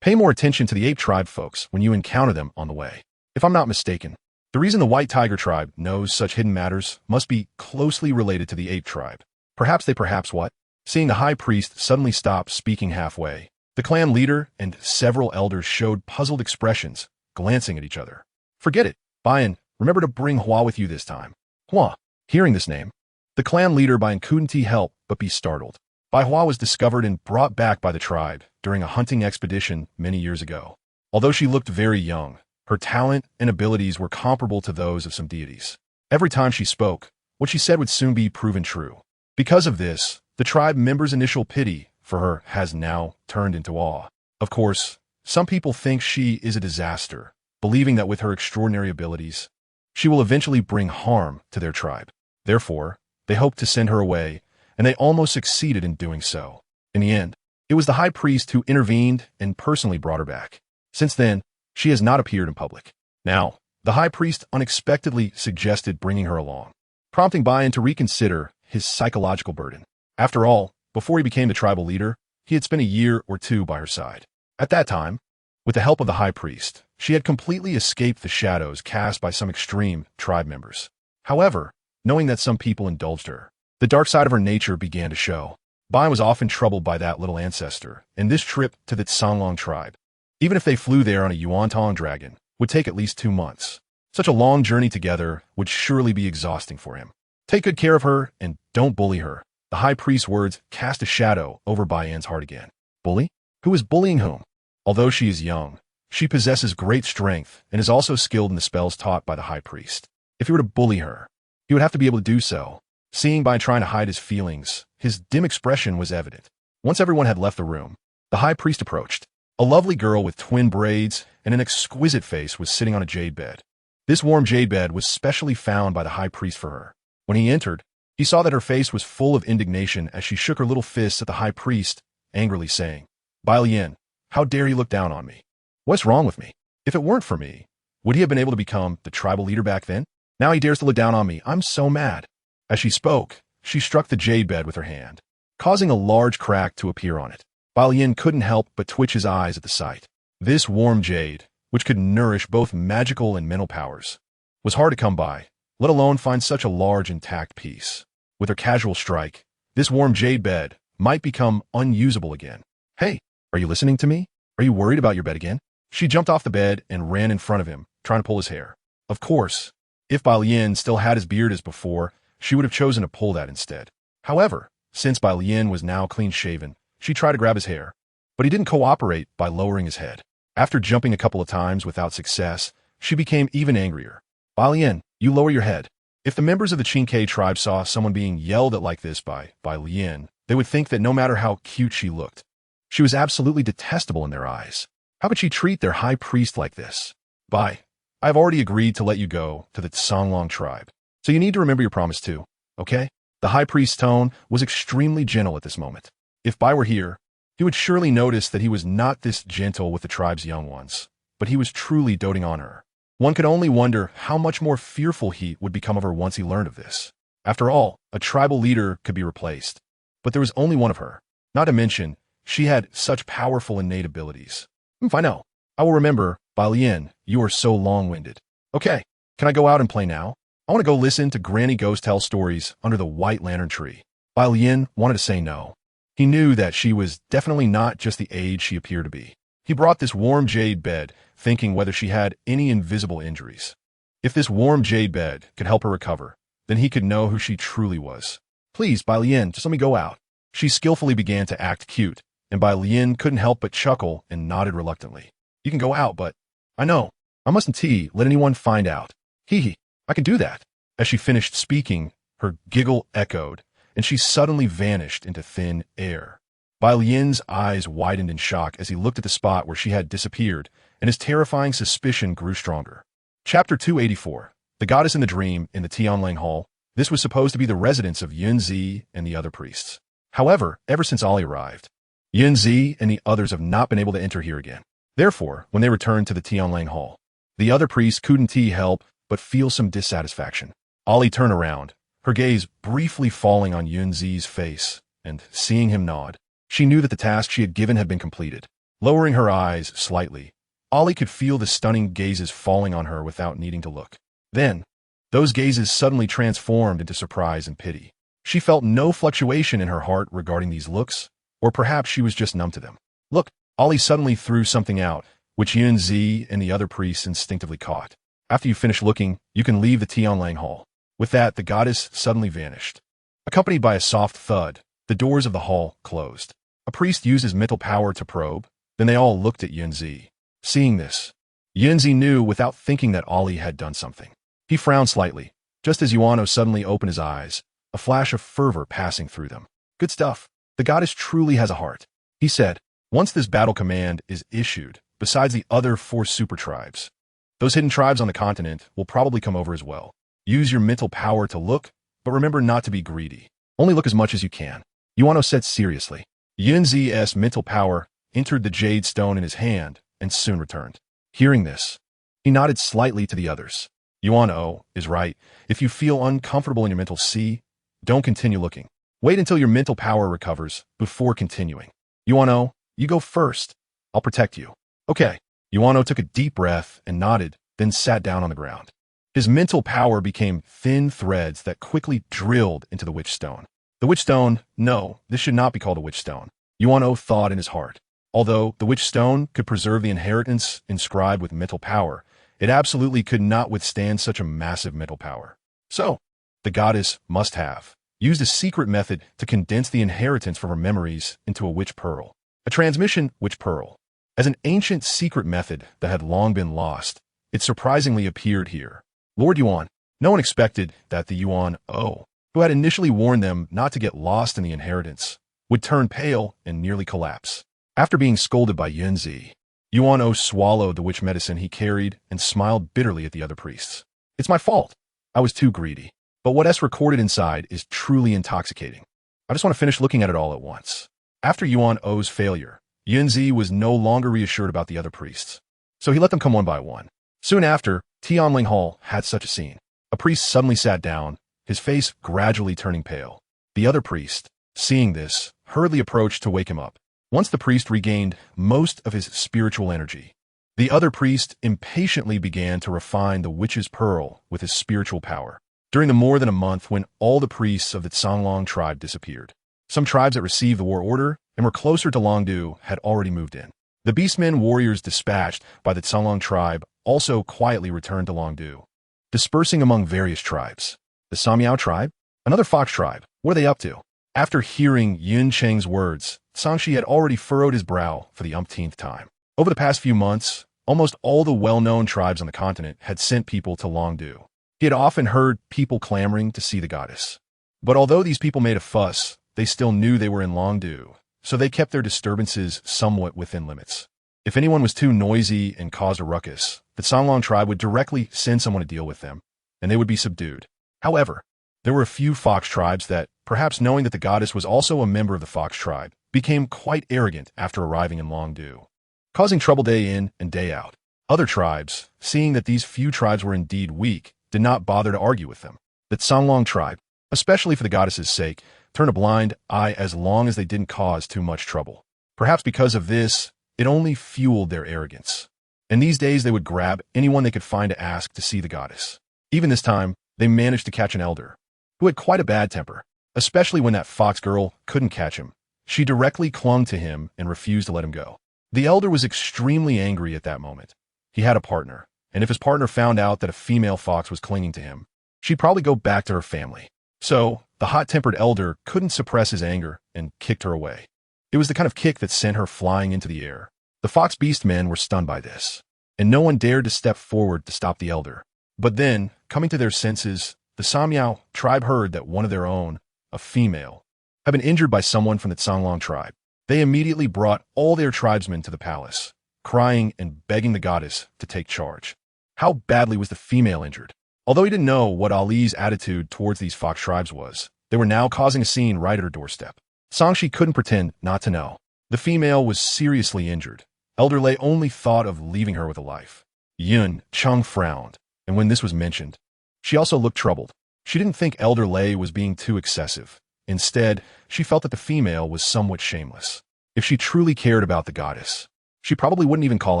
Pay more attention to the ape tribe folks when you encounter them on the way. If I'm not mistaken, the reason the White Tiger tribe knows such hidden matters must be closely related to the ape tribe. Perhaps what? Seeing the high priest suddenly stop speaking halfway, the clan leader and several elders showed puzzled expressions, glancing at each other. Forget it, Bayan, remember to bring Hua with you this time. Hua, hearing this name, the clan leader Bayan couldn't help but be startled. Bai Hua was discovered and brought back by the tribe during a hunting expedition many years ago. Although she looked very young, her talent and abilities were comparable to those of some deities. Every time she spoke, what she said would soon be proven true. Because of this, the tribe members' initial pity for her has now turned into awe. Of course, some people think she is a disaster, believing that with her extraordinary abilities, she will eventually bring harm to their tribe. Therefore, they hope to send her away and they almost succeeded in doing so. In the end, it was the high priest who intervened and personally brought her back. Since then, she has not appeared in public. Now, the high priest unexpectedly suggested bringing her along, prompting Bayan to reconsider his psychological burden. After all, before he became the tribal leader, he had spent a year or two by her side. At that time, with the help of the high priest, she had completely escaped the shadows cast by some extreme tribe members. However, knowing that some people indulged her, the dark side of her nature began to show. Bayan was often troubled by that little ancestor, and this trip to the Tsanglong tribe, even if they flew there on a Yuantong dragon, would take at least 2 months. Such a long journey together would surely be exhausting for him. Take good care of her and don't bully her. The high priest's words cast a shadow over Bayan's heart again. Bully? Who is bullying whom? Although she is young, she possesses great strength and is also skilled in the spells taught by the high priest. If he were to bully her, he would have to be able to do so. Seeing Bayan trying to hide his feelings, his dim expression was evident. Once everyone had left the room, the high priest approached. A lovely girl with twin braids and an exquisite face was sitting on a jade bed. This warm jade bed was specially found by the high priest for her. When he entered, he saw that her face was full of indignation as she shook her little fists at the high priest, angrily saying, "Bai Lian, how dare he look down on me? What's wrong with me? If it weren't for me, would he have been able to become the tribal leader back then? Now he dares to look down on me. I'm so mad." As she spoke, she struck the jade bed with her hand, causing a large crack to appear on it. Bai Lian couldn't help but twitch his eyes at the sight. This warm jade, which could nourish both magical and mental powers, was hard to come by, let alone find such a large intact piece. With her casual strike, this warm jade bed might become unusable again. "Hey, are you listening to me? Are you worried about your bed again?" She jumped off the bed and ran in front of him, trying to pull his hair. Of course, if Bai Lian still had his beard as before, she would have chosen to pull that instead. However, since Bai Lian was now clean-shaven, she tried to grab his hair, but he didn't cooperate by lowering his head. After jumping a couple of times without success, she became even angrier. "Bai Lian, you lower your head." If the members of the Qingke tribe saw someone being yelled at like this by Bai Lian, they would think that no matter how cute she looked, she was absolutely detestable in their eyes. How could she treat their high priest like this? "Bai, I've already agreed to let you go to the Tsanglong tribe, so you need to remember your promise too, okay?" The high priest's tone was extremely gentle at this moment. If Bai were here, he would surely notice that he was not this gentle with the tribe's young ones, but he was truly doting on her. One could only wonder how much more fearful he would become of her once he learned of this. After all, a tribal leader could be replaced, but there was only one of her. Not to mention, she had such powerful innate abilities. I know. I will remember. Bai Lian, you are so long-winded. Okay, can I go out and play now? I want to go listen to Granny Ghost tell stories under the white lantern tree. Bai Lian wanted to say no. He knew that she was definitely not just the age she appeared to be. He brought this warm jade bed, thinking whether she had any invisible injuries. If this warm jade bed could help her recover, then he could know who she truly was. "Please, Bai Lian, just let me go out." She skillfully began to act cute, and Bai Lian couldn't help but chuckle and nodded reluctantly. "You can go out, but I know. I mustn't let anyone find out. Hee, I can do that." As she finished speaking, her giggle echoed, and she suddenly vanished into thin air. Bai Lian's eyes widened in shock as he looked at the spot where she had disappeared, and his terrifying suspicion grew stronger. Chapter 284. The Goddess in the Dream in the Tianlang Hall. This was supposed to be the residence of Yunzi and the other priests. However, ever since Ollie arrived, Yunzi and the others have not been able to enter here again. Therefore, when they returned to the Tianlang Hall, the other priests couldn't help but feel some dissatisfaction. Ollie turned around, her gaze briefly falling on Yunzi's face, and seeing him nod, she knew that the task she had given had been completed. Lowering her eyes slightly, Ollie could feel the stunning gazes falling on her without needing to look. Then, those gazes suddenly transformed into surprise and pity. She felt no fluctuation in her heart regarding these looks, or perhaps she was just numb to them. "Look," Ollie suddenly threw something out, which Yunzi and the other priests instinctively caught. "After you finish looking, you can leave the Tianlang Hall." With that, the goddess suddenly vanished. Accompanied by a soft thud, the doors of the hall closed. A priest used his mental power to probe, then they all looked at Yunzi. Seeing this, Yunzi knew without thinking that Ollie had done something. He frowned slightly, just as Yuano suddenly opened his eyes, a flash of fervor passing through them. "Good stuff. The goddess truly has a heart," he said. "Once this battle command is issued, besides the other 4 super tribes, those hidden tribes on the continent will probably come over as well. Use your mental power to look, but remember not to be greedy. Only look as much as you can. Yuano said seriously. Yunzi's mental power entered the jade stone in his hand and soon returned. Hearing this, he nodded slightly to the others. Yuano is right. If you feel uncomfortable in your mental sea, don't continue looking. Wait until your mental power recovers before continuing. Yuano, you go first. I'll protect you. Okay. Yuano took a deep breath and nodded, then sat down on the ground. His mental power became thin threads that quickly drilled into the witch stone. The witch stone? No, this should not be called a witch stone. Yuano thought in his heart. Although the witch stone could preserve the inheritance inscribed with mental power, it absolutely could not withstand such a massive mental power. So, the goddess must have used a secret method to condense the inheritance from her memories into a witch pearl. A transmission witch pearl. As an ancient secret method that had long been lost, it surprisingly appeared here. Lord Yuan. No one expected that the Yuan, who had initially warned them not to get lost in the inheritance, would turn pale and nearly collapse. After being scolded by Yunzi, Yuan swallowed the witch medicine he carried and smiled bitterly at the other priests. It's my fault. I was too greedy. But what's recorded inside is truly intoxicating. I just want to finish looking at it all at once. After Yuan's failure, Yunzi was no longer reassured about the other priests. So he let them come one by one. Soon after, Tianling Hall had such a scene. A priest suddenly sat down, his face gradually turning pale. The other priest, seeing this, hurriedly approached to wake him up. Once the priest regained most of his spiritual energy, the other priest impatiently began to refine the witch's pearl with his spiritual power. During the more than a month when all the priests of the Songlong tribe disappeared, some tribes that received the war order and were closer to Longdu had already moved in. The beastmen warriors dispatched by the Songlong tribe also quietly returned to Longdu, dispersing among various tribes. The Samyao tribe? Another fox tribe. What are they up to? After hearing Yun Cheng's words, Sangshi had already furrowed his brow for the umpteenth time. Over the past few months, almost all the well-known tribes on the continent had sent people to Longdu. He had often heard people clamoring to see the goddess. But although these people made a fuss, they still knew they were in Longdu, so they kept their disturbances somewhat within limits. If anyone was too noisy and caused a ruckus, the Songlong tribe would directly send someone to deal with them, and they would be subdued. However, there were a few fox tribes that, perhaps knowing that the goddess was also a member of the fox tribe, became quite arrogant after arriving in Longdu, causing trouble day in and day out. Other tribes, seeing that these few tribes were indeed weak, did not bother to argue with them. The Songlong tribe, especially for the goddess's sake, turned a blind eye as long as they didn't cause too much trouble. Perhaps because of this, it only fueled their arrogance. And these days they would grab anyone they could find to ask to see the goddess. Even this time, they managed to catch an elder, who had quite a bad temper, especially when that fox girl couldn't catch him. She directly clung to him and refused to let him go. The elder was extremely angry at that moment. He had a partner, and if his partner found out that a female fox was clinging to him, she'd probably go back to her family. So, the hot-tempered elder couldn't suppress his anger and kicked her away. It was the kind of kick that sent her flying into the air. The fox beast men were stunned by this, and no one dared to step forward to stop the elder. But then, coming to their senses, the Samyao tribe heard that one of their own, a female, had been injured by someone from the Songlong tribe. They immediately brought all their tribesmen to the palace, crying and begging the goddess to take charge. How badly was the female injured? Although he didn't know what Ali's attitude towards these fox tribes was, they were now causing a scene right at her doorstep. Sangshi couldn't pretend not to know. The female was seriously injured. Elder Lei only thought of leaving her with a life. Yun Cheng frowned, and when this was mentioned, she also looked troubled. She didn't think Elder Lei was being too excessive. Instead, she felt that the female was somewhat shameless. If she truly cared about the goddess, she probably wouldn't even call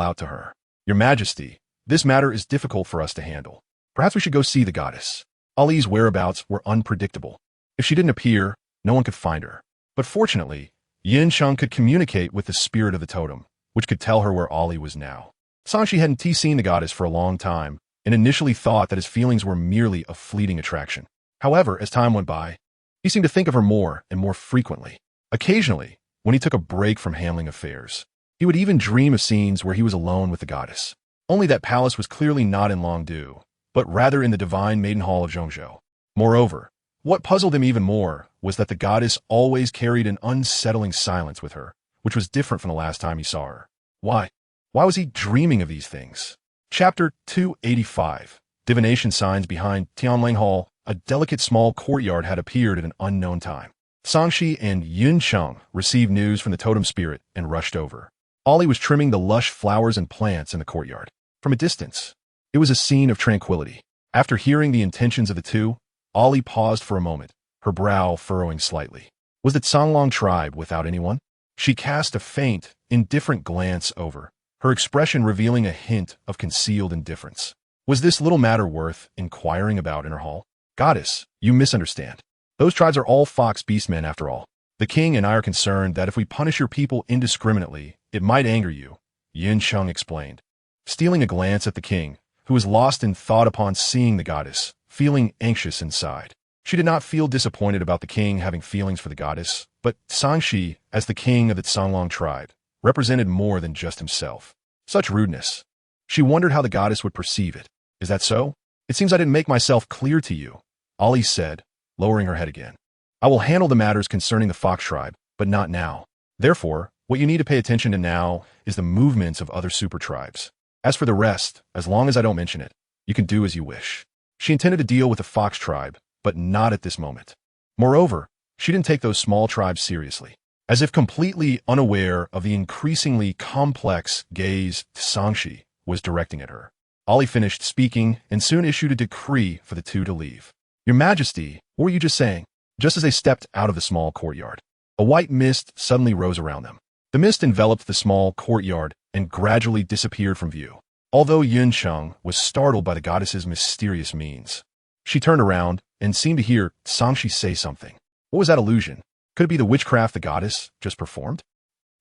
out to her. Your Majesty, this matter is difficult for us to handle. Perhaps we should go see the goddess. Ali's whereabouts were unpredictable. If she didn't appear, no one could find her. But fortunately, Yin Sheng could communicate with the spirit of the totem, which could tell her where Ali was now. Sangshi hadn't seen the goddess for a long time, and initially thought that his feelings were merely a fleeting attraction. However, as time went by, he seemed to think of her more and more frequently. Occasionally, when he took a break from handling affairs, he would even dream of scenes where he was alone with the goddess. Only that palace was clearly not in Longdu, but rather in the divine maiden hall of Zhongzhou. Moreover, what puzzled him even more was that the goddess always carried an unsettling silence with her, which was different from the last time he saw her. Why? Why was he dreaming of these things? Chapter 285. Divination Signs Behind Tianling Hall. a delicate small courtyard had appeared at an unknown time. Sangshi and Yuncheng received news from the totem spirit and rushed over. Ollie was trimming the lush flowers and plants in the courtyard. From a distance, it was a scene of tranquility. After hearing the intentions of the two, Ollie paused for a moment, her brow furrowing slightly. Was the Songlong tribe without anyone? She cast a faint, indifferent glance over, her expression revealing a hint of concealed indifference. Was this little matter worth inquiring about in her hall? Goddess, you misunderstand. Those tribes are all fox beastmen after all. The king and I are concerned that if we punish your people indiscriminately, it might anger you, Yin Sheng explained. Stealing a glance at the king, who was lost in thought upon seeing the goddess, feeling anxious inside. She did not feel disappointed about the king having feelings for the goddess, but Sangshi, as the king of the Songlong tribe, represented more than just himself. Such rudeness. She wondered how the goddess would perceive it. Is that so? It seems I didn't make myself clear to you, Ollie said, lowering her head again. I will handle the matters concerning the fox tribe, but not now. Therefore, what you need to pay attention to now is the movements of other super tribes. As for the rest, as long as I don't mention it, you can do as you wish. She intended to deal with the fox tribe, but not at this moment. Moreover, she didn't take those small tribes seriously. As if completely unaware of the increasingly complex gaze Sangshi was directing at her, Ollie finished speaking and soon issued a decree for the two to leave. Your Majesty, what were you just saying? Just as they stepped out of the small courtyard, a white mist suddenly rose around them. The mist enveloped the small courtyard and gradually disappeared from view. Although Yuncheng was startled by the goddess's mysterious means, she turned around and seemed to hear Sangshi say something. What was that illusion? Could it be the witchcraft the goddess just performed?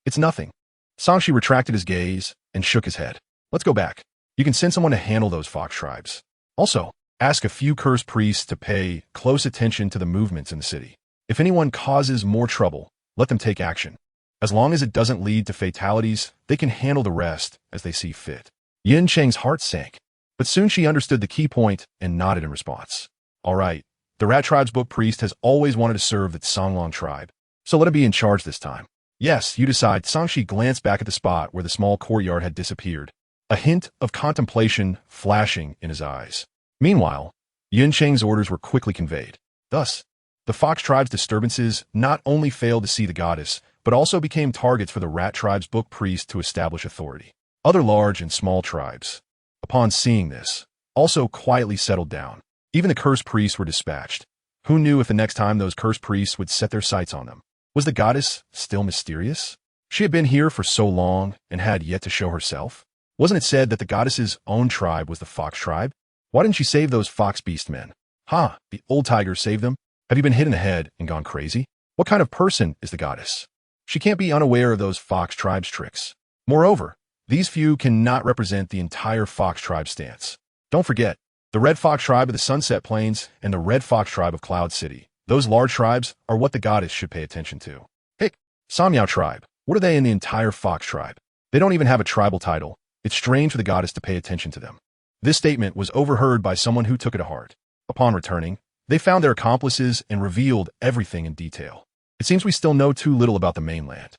It's nothing. Sangshi retracted his gaze and shook his head. Let's go back. You can send someone to handle those fox tribes. Also, ask a few cursed priests to pay close attention to the movements in the city. If anyone causes more trouble, let them take action. As long as it doesn't lead to fatalities, they can handle the rest as they see fit. Yin Cheng's heart sank, but soon she understood the key point and nodded in response. All right, the Rat Tribe's book priest has always wanted to serve the Songlong tribe, so let him be in charge this time. Yes, you decide. Sangshi glanced back at the spot where the small courtyard had disappeared, a hint of contemplation flashing in his eyes. Meanwhile, Yin Cheng's orders were quickly conveyed. Thus, the Fox Tribe's disturbances not only failed to see the goddess, but also became targets for the Rat Tribe's book priest to establish authority. Other large and small tribes, upon seeing this, also quietly settled down. Even the cursed priests were dispatched. Who knew if the next time those cursed priests would set their sights on them? Was the goddess still mysterious? She had been here for so long and had yet to show herself. Wasn't it said that the goddess's own tribe was the Fox Tribe? Why didn't she save those fox beast men? The old tiger saved them? Have you been hit in the head and gone crazy? What kind of person is the goddess? She can't be unaware of those Fox Tribe's tricks. Moreover, these few cannot represent the entire Fox Tribe stance. Don't forget, the Red Fox Tribe of the Sunset Plains and the Red Fox Tribe of Cloud City. Those large tribes are what the goddess should pay attention to. Hey, Samyao Tribe, what are they in the entire Fox Tribe? They don't even have a tribal title. It's strange for the goddess to pay attention to them. This statement was overheard by someone who took it to heart. Upon returning, they found their accomplices and revealed everything in detail. It seems we still know too little about the mainland.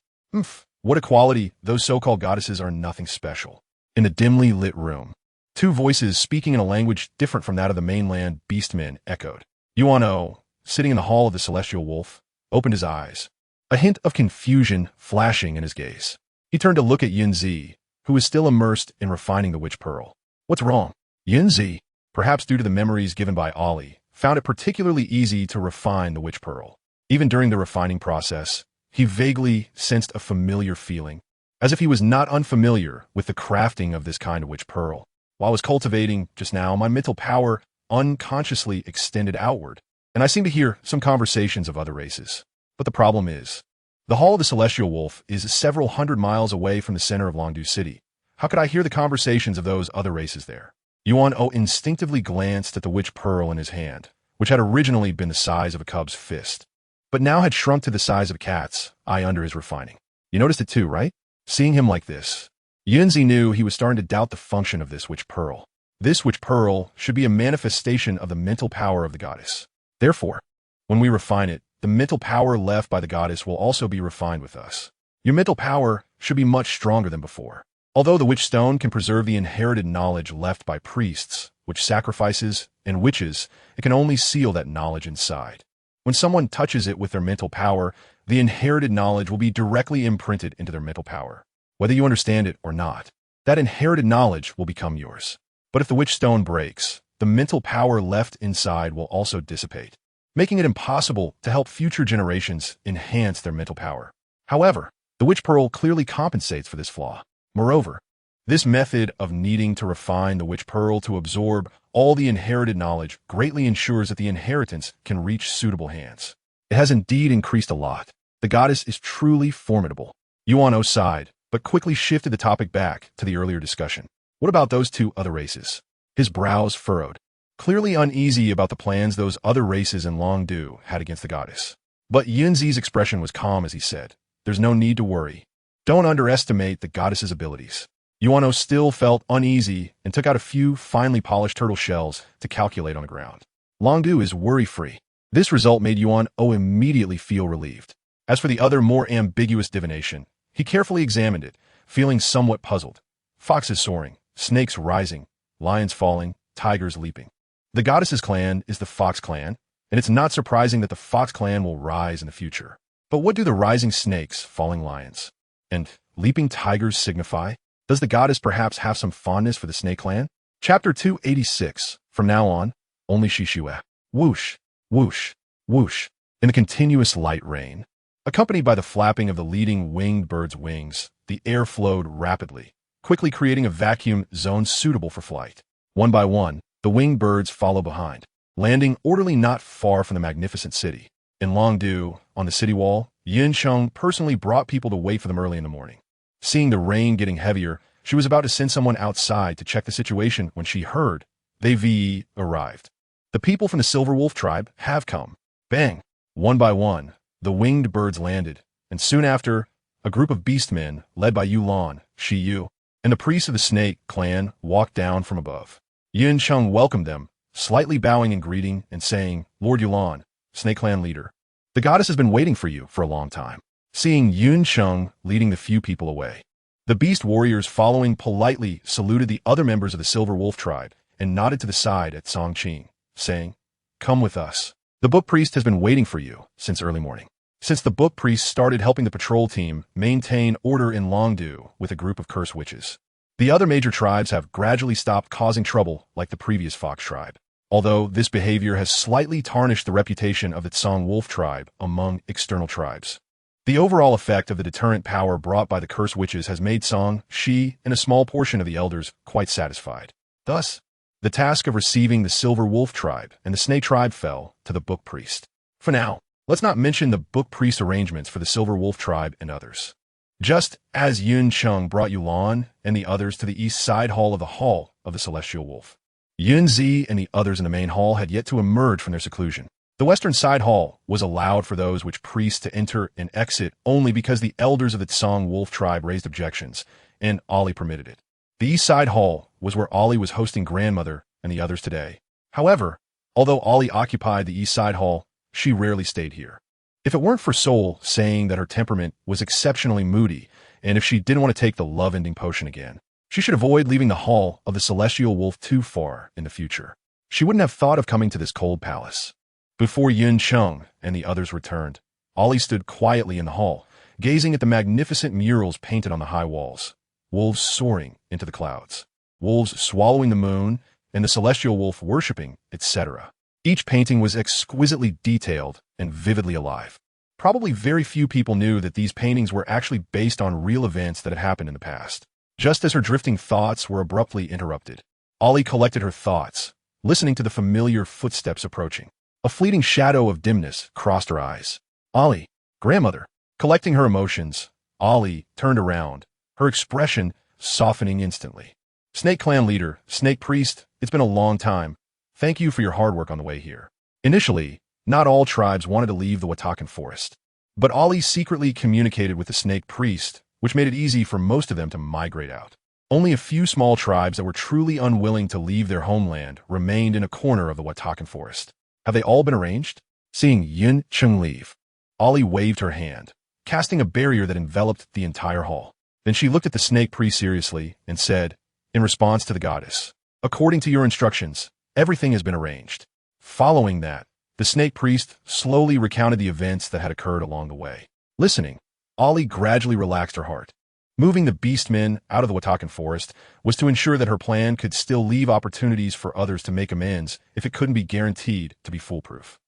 What equality, those so-called goddesses are nothing special. In the dimly lit room, two voices speaking in a language different from that of the mainland beastmen echoed. Yuan-O, sitting in the hall of the Celestial Wolf, opened his eyes, a hint of confusion flashing in his gaze. He turned to look at Yin-Zi, who was still immersed in refining the witch pearl. What's wrong? Yin-Zi, perhaps due to the memories given by Ollie, found it particularly easy to refine the witch pearl. Even during the refining process, he vaguely sensed a familiar feeling, as if he was not unfamiliar with the crafting of this kind of witch pearl. While I was cultivating just now, my mental power unconsciously extended outward, and I seem to hear some conversations of other races. But the problem is, the Hall of the Celestial Wolf is several hundred miles away from the center of Longdu City. How could I hear the conversations of those other races there? Yuan-O instinctively glanced at the witch pearl in his hand, which had originally been the size of a cub's fist, but now had shrunk to the size of a cat's eye under his refining. You noticed it too, right? Seeing him like this, Yunzi knew he was starting to doubt the function of this witch pearl. This witch pearl should be a manifestation of the mental power of the goddess. Therefore, when we refine it, the mental power left by the goddess will also be refined with us. Your mental power should be much stronger than before. Although the witch stone can preserve the inherited knowledge left by priests, which sacrifices and witches, it can only seal that knowledge inside. When someone touches it with their mental power, the inherited knowledge will be directly imprinted into their mental power. Whether you understand it or not, that inherited knowledge will become yours. But if the witch stone breaks, the mental power left inside will also dissipate, making it impossible to help future generations enhance their mental power. However, the witch pearl clearly compensates for this flaw. Moreover, this method of needing to refine the witch pearl to absorb all the inherited knowledge greatly ensures that the inheritance can reach suitable hands. It has indeed increased a lot. The goddess is truly formidable. Yuan sighed, but quickly shifted the topic back to the earlier discussion. What about those two other races? His brows furrowed, clearly uneasy about the plans those other races in Longdu had against the goddess. But Yunzi's expression was calm as he said, "There's no need to worry. Don't underestimate the goddess's abilities." Yuan still felt uneasy and took out a few finely polished turtle shells to calculate on the ground. Longdu is worry-free. This result made Yuan immediately feel relieved. As for the other more ambiguous divination, he carefully examined it, feeling somewhat puzzled. Foxes soaring, snakes rising, lions falling, tigers leaping. The goddess's clan is the Fox clan, and it's not surprising that the Fox clan will rise in the future. But what do the rising snakes, falling lions, and leaping tigers signify? Does the goddess perhaps have some fondness for the snake clan? Chapter 286. From now on, only Shishue. Whoosh, whoosh, whoosh. In the continuous light rain, accompanied by the flapping of the leading winged bird's wings, the air flowed rapidly, quickly creating a vacuum zone suitable for flight. One by one, the winged birds follow behind, landing orderly not far from the magnificent city. In Longdu, on the city wall, Yin Cheng personally brought people to wait for them early in the morning. Seeing the rain getting heavier, she was about to send someone outside to check the situation when she heard they arrived. The people from the Silver Wolf tribe have come. Bang! One by one, the winged birds landed, and soon after, a group of beastmen, led by Yulan, Shi Yu, and the priests of the Snake clan walked down from above. Yin Cheng welcomed them, slightly bowing in greeting and saying, "Lord Yulan, Snake clan leader, the goddess has been waiting for you for a long time." Seeing Yun Cheng leading the few people away, the beast warriors following politely saluted the other members of the Silver Wolf tribe and nodded to the side at Song Qing, saying, "Come with us. The book priest has been waiting for you since early morning." Since the book priest started helping the patrol team maintain order in Longdu with a group of cursed witches, the other major tribes have gradually stopped causing trouble like the previous Fox tribe. Although this behavior has slightly tarnished the reputation of the Song Wolf tribe among external tribes, the overall effect of the deterrent power brought by the cursed witches has made Song, Shi, and a small portion of the elders quite satisfied. Thus, the task of receiving the Silver Wolf tribe and the Snake tribe fell to the book priest. For now, let's not mention the book priest arrangements for the Silver Wolf tribe and others. Just as Yun Cheng brought Yulan and the others to the east side hall of the Celestial Wolf, Yun Zi and the others in the main hall had yet to emerge from their seclusion. The western side hall was allowed for those witch priests to enter and exit only because the elders of the Song Wolf tribe raised objections, and Ollie permitted it. The east side hall was where Ollie was hosting grandmother and the others today. However, although Ollie occupied the east side hall, she rarely stayed here. If it weren't for Soul saying that her temperament was exceptionally moody, and if she didn't want to take the love-ending potion again, she should avoid leaving the hall of the Celestial Wolf too far in the future. She wouldn't have thought of coming to this cold palace. Before Yun Cheng and the others returned, Ollie stood quietly in the hall, gazing at the magnificent murals painted on the high walls. Wolves soaring into the clouds, wolves swallowing the moon, and the celestial wolf worshipping, etc. Each painting was exquisitely detailed and vividly alive. Probably very few people knew that these paintings were actually based on real events that had happened in the past. Just as her drifting thoughts were abruptly interrupted, Ollie collected her thoughts, listening to the familiar footsteps approaching. A fleeting shadow of dimness crossed her eyes. Ollie, grandmother. Collecting her emotions, Ollie turned around, her expression softening instantly. Snake clan leader, Snake priest, it's been a long time. Thank you for your hard work on the way here. Initially, not all tribes wanted to leave the Watakan Forest, but Ollie secretly communicated with the Snake priest, which made it easy for most of them to migrate out. Only a few small tribes that were truly unwilling to leave their homeland remained in a corner of the Watakan Forest. Have they all been arranged? Seeing Yun Cheng leave, Ollie waved her hand, casting a barrier that enveloped the entire hall. Then she looked at the Snake priest seriously and said, in response to the goddess, According to your instructions, everything has been arranged. Following that, the snake priest slowly recounted the events that had occurred along the way. Listening, Ali gradually relaxed her heart. Moving the beastmen out of the Watakan Forest was to ensure that her plan could still leave opportunities for others to make amends if it couldn't be guaranteed to be foolproof.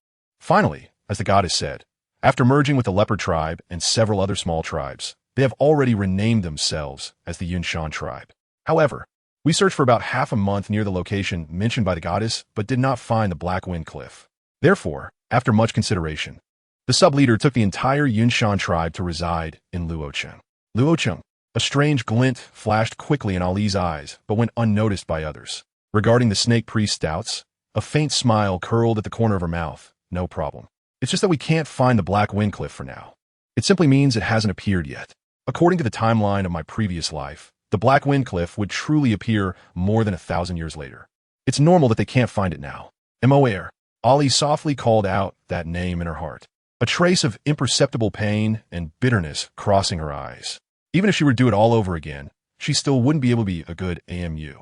Finally, as the goddess said, after merging with the leopard tribe and several other small tribes, they have already renamed themselves as the Yunshan tribe. However, we searched for about half a month near the location mentioned by the goddess, but did not find the Black Wind Cliff. Therefore, after much consideration, the sub-leader took the entire Yunshan tribe to reside in Luocheng. Luocheng. A strange glint flashed quickly in Ali's eyes, but went unnoticed by others. Regarding the snake priest's doubts, a faint smile curled at the corner of her mouth. No problem. It's just that we can't find the Black Wind Cliff for now. It simply means it hasn't appeared yet. According to the timeline of my previous life, the Black Wind Cliff would truly appear more than 1,000 years later. It's normal that they can't find it now. M.O.R. Ali softly called out that name in her heart, a trace of imperceptible pain and bitterness crossing her eyes. Even if she were to do it all over again, she still wouldn't be able to be a good AMU.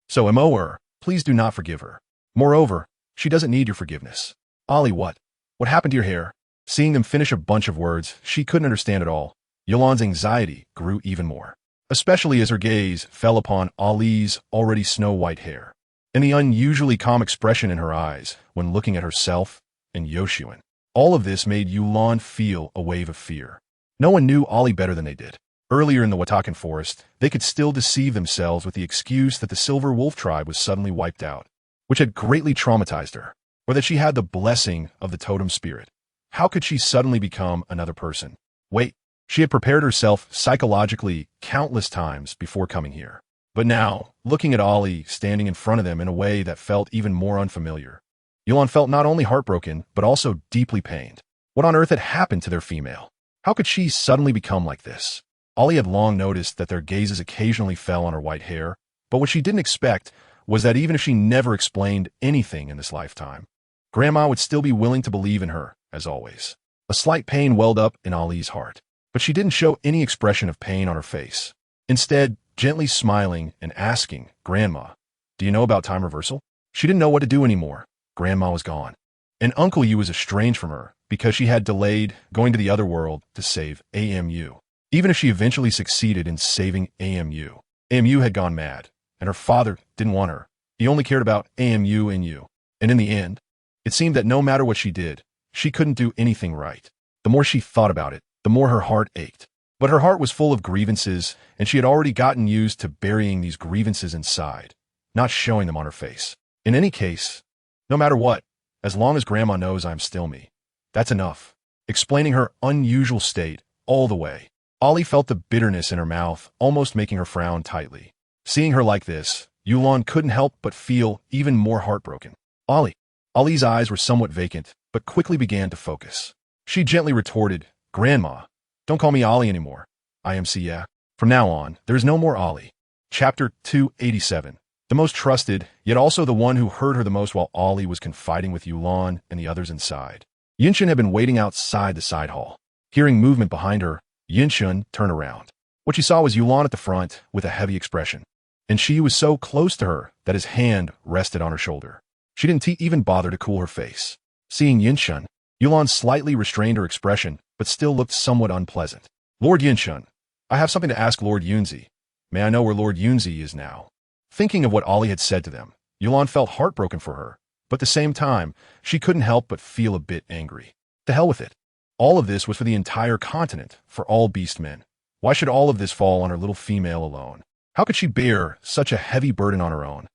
So M.O.R., please do not forgive her. Moreover, she doesn't need your forgiveness. Ali, what? What happened to your hair? Seeing them finish a bunch of words she couldn't understand at all, Yulan's anxiety grew even more, especially as her gaze fell upon Ali's already snow-white hair, and the unusually calm expression in her eyes when looking at herself and Yoshuan. All of this made Yulan feel a wave of fear. No one knew Ali better than they did. Earlier in the Watakan Forest, they could still deceive themselves with the excuse that the Silver Wolf tribe was suddenly wiped out, which had greatly traumatized her, or that she had the blessing of the totem spirit. How could she suddenly become another person? Wait, she had prepared herself psychologically countless times before coming here. But now, looking at Ali standing in front of them in a way that felt even more unfamiliar, Yulan felt not only heartbroken, but also deeply pained. What on earth had happened to their female? How could she suddenly become like this? Ali had long noticed that their gazes occasionally fell on her white hair, but what she didn't expect was that even if she never explained anything in this lifetime, Grandma would still be willing to believe in her, as always. A slight pain welled up in Ali's heart, but she didn't show any expression of pain on her face. Instead, gently smiling and asking, Grandma, do you know about time reversal? She didn't know what to do anymore. Grandma was gone. And Uncle Yu was estranged from her because she had delayed going to the other world to save AMU. Even if she eventually succeeded in saving AMU, AMU had gone mad, and her father didn't want her. He only cared about AMU and you. And in the end, it seemed that no matter what she did, she couldn't do anything right. The more she thought about it, the more her heart ached. But her heart was full of grievances, and she had already gotten used to burying these grievances inside, not showing them on her face. In any case, no matter what, as long as Grandma knows I'm still me, that's enough. Explaining her unusual state all the way, Ali felt the bitterness in her mouth, almost making her frown tightly. Seeing her like this, Yulan couldn't help but feel even more heartbroken. Ali's eyes were somewhat vacant, but quickly began to focus. She gently retorted, Grandma, don't call me Ali anymore. IMC, yeah. From now on, there is no more Ali. Chapter 287. The most trusted, yet also the one who hurt her the most while Ali was confiding with Yulan and the others inside. Yinshan had been waiting outside the side hall. Hearing movement behind her, Yinshan turned around. What she saw was Yulan at the front with a heavy expression, and she was so close to her that his hand rested on her shoulder. She didn't even bother to cool her face. Seeing Yinshan, Yulan slightly restrained her expression, but still looked somewhat unpleasant. Lord Yinshan, I have something to ask Lord Yunzi. May I know where Lord Yunzi is now? Thinking of what Ali had said to them, Yulan felt heartbroken for her, but at the same time, she couldn't help but feel a bit angry. To hell with it. All of this was for the entire continent, for all beastmen. Why should all of this fall on her little female alone? How could she bear such a heavy burden on her own?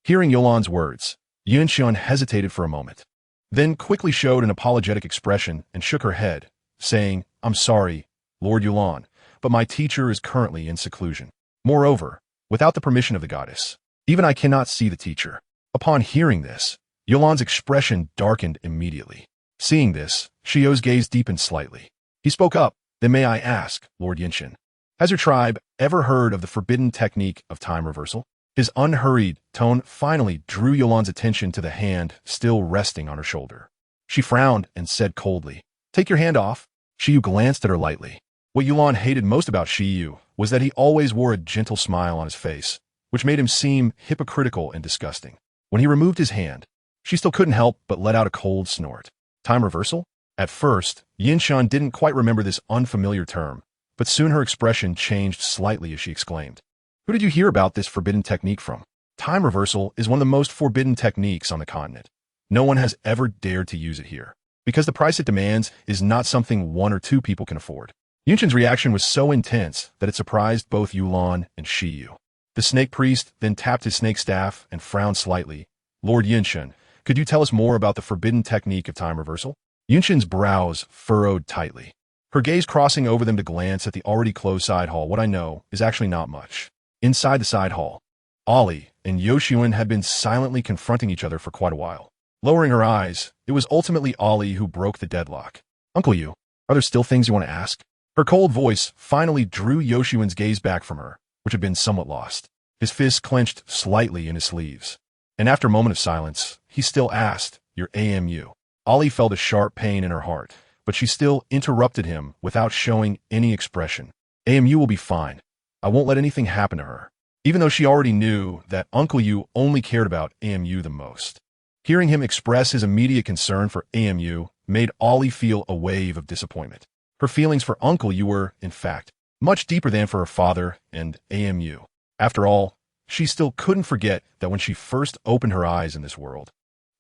Hearing Yulan's words, Yinshan hesitated for a moment, then quickly showed an apologetic expression and shook her head, saying, I'm sorry, Lord Yulan, but my teacher is currently in seclusion. Moreover, without the permission of the goddess, even I cannot see the teacher. Upon hearing this, Yulan's expression darkened immediately. Seeing this, Shio's gaze deepened slightly. He spoke up, then may I ask, Lord Yinshan, has your tribe ever heard of the forbidden technique of time reversal? His unhurried tone finally drew Yulan's attention to the hand still resting on her shoulder. She frowned and said coldly, Take your hand off. Shiyu glanced at her lightly. What Yulan hated most about Shiyu was that he always wore a gentle smile on his face, which made him seem hypocritical and disgusting. When he removed his hand, she still couldn't help but let out a cold snort. Time reversal? At first, Yinshan didn't quite remember this unfamiliar term, but soon her expression changed slightly as she exclaimed, "Who did you hear about this forbidden technique from?" Time reversal is one of the most forbidden techniques on the continent. No one has ever dared to use it here, because the price it demands is not something one or two people can afford. Yunshan's reaction was so intense that it surprised both Yulan and Shiyu. The snake priest then tapped his snake staff and frowned slightly. "Lord Yunshan, could you tell us more about the forbidden technique of time reversal?" Yunshan's brows furrowed tightly, her gaze crossing over them to glance at the already closed side hall. "What I know is actually not much." Inside the side hall, Ollie and Yoshiyun had been silently confronting each other for quite a while. Lowering her eyes, it was ultimately Ollie who broke the deadlock. "Uncle Yu, are there still things you want to ask?" Her cold voice finally drew Yoshiyun's gaze back from her, which had been somewhat lost. His fists clenched slightly in his sleeves. And after a moment of silence, he still asked, "Your AMU?" Ollie felt a sharp pain in her heart, but she still interrupted him without showing any expression. "AMU will be fine. I won't let anything happen to her." Even though she already knew that Uncle Yu only cared about AMU the most. Hearing him express his immediate concern for AMU made Ollie feel a wave of disappointment. Her feelings for Uncle Yu were, in fact, much deeper than for her father and AMU. After all, she still couldn't forget that when she first opened her eyes in this world,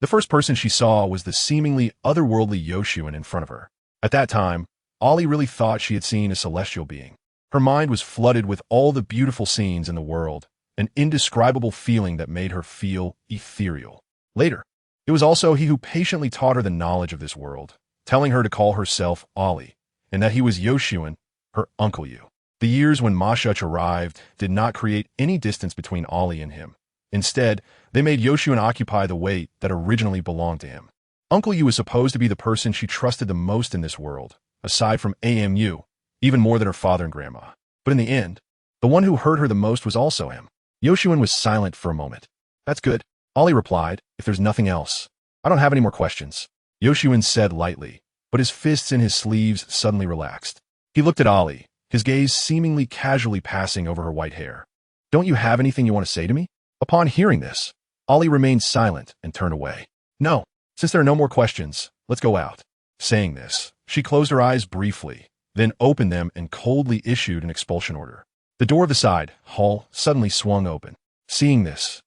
the first person she saw was the seemingly otherworldly Yoshiyun in front of her. At that time, Ollie really thought she had seen a celestial being. Her mind was flooded with all the beautiful scenes in the world, an indescribable feeling that made her feel ethereal. Later, it was also he who patiently taught her the knowledge of this world, telling her to call herself Ollie, and that he was Yoshiyun, her Uncle Yu. The years when Mashuch arrived did not create any distance between Ollie and him. Instead, they made Yoshiyun occupy the weight that originally belonged to him. Uncle Yu was supposed to be the person she trusted the most in this world, aside from AMU, even more than her father and grandma. But in the end, the one who hurt her the most was also him. Yoshiyun was silent for a moment. "That's good," Ollie replied, "if there's nothing else. I don't have any more questions," Yoshiyun said lightly, but his fists in his sleeves suddenly relaxed. He looked at Ollie, his gaze seemingly casually passing over her white hair. "Don't you have anything you want to say to me?" Upon hearing this, Ollie remained silent and turned away. "No, since there are no more questions, let's go out." Saying this, she closed her eyes briefly, then opened them and coldly issued an expulsion order. The door of the side hall suddenly swung open. Seeing this,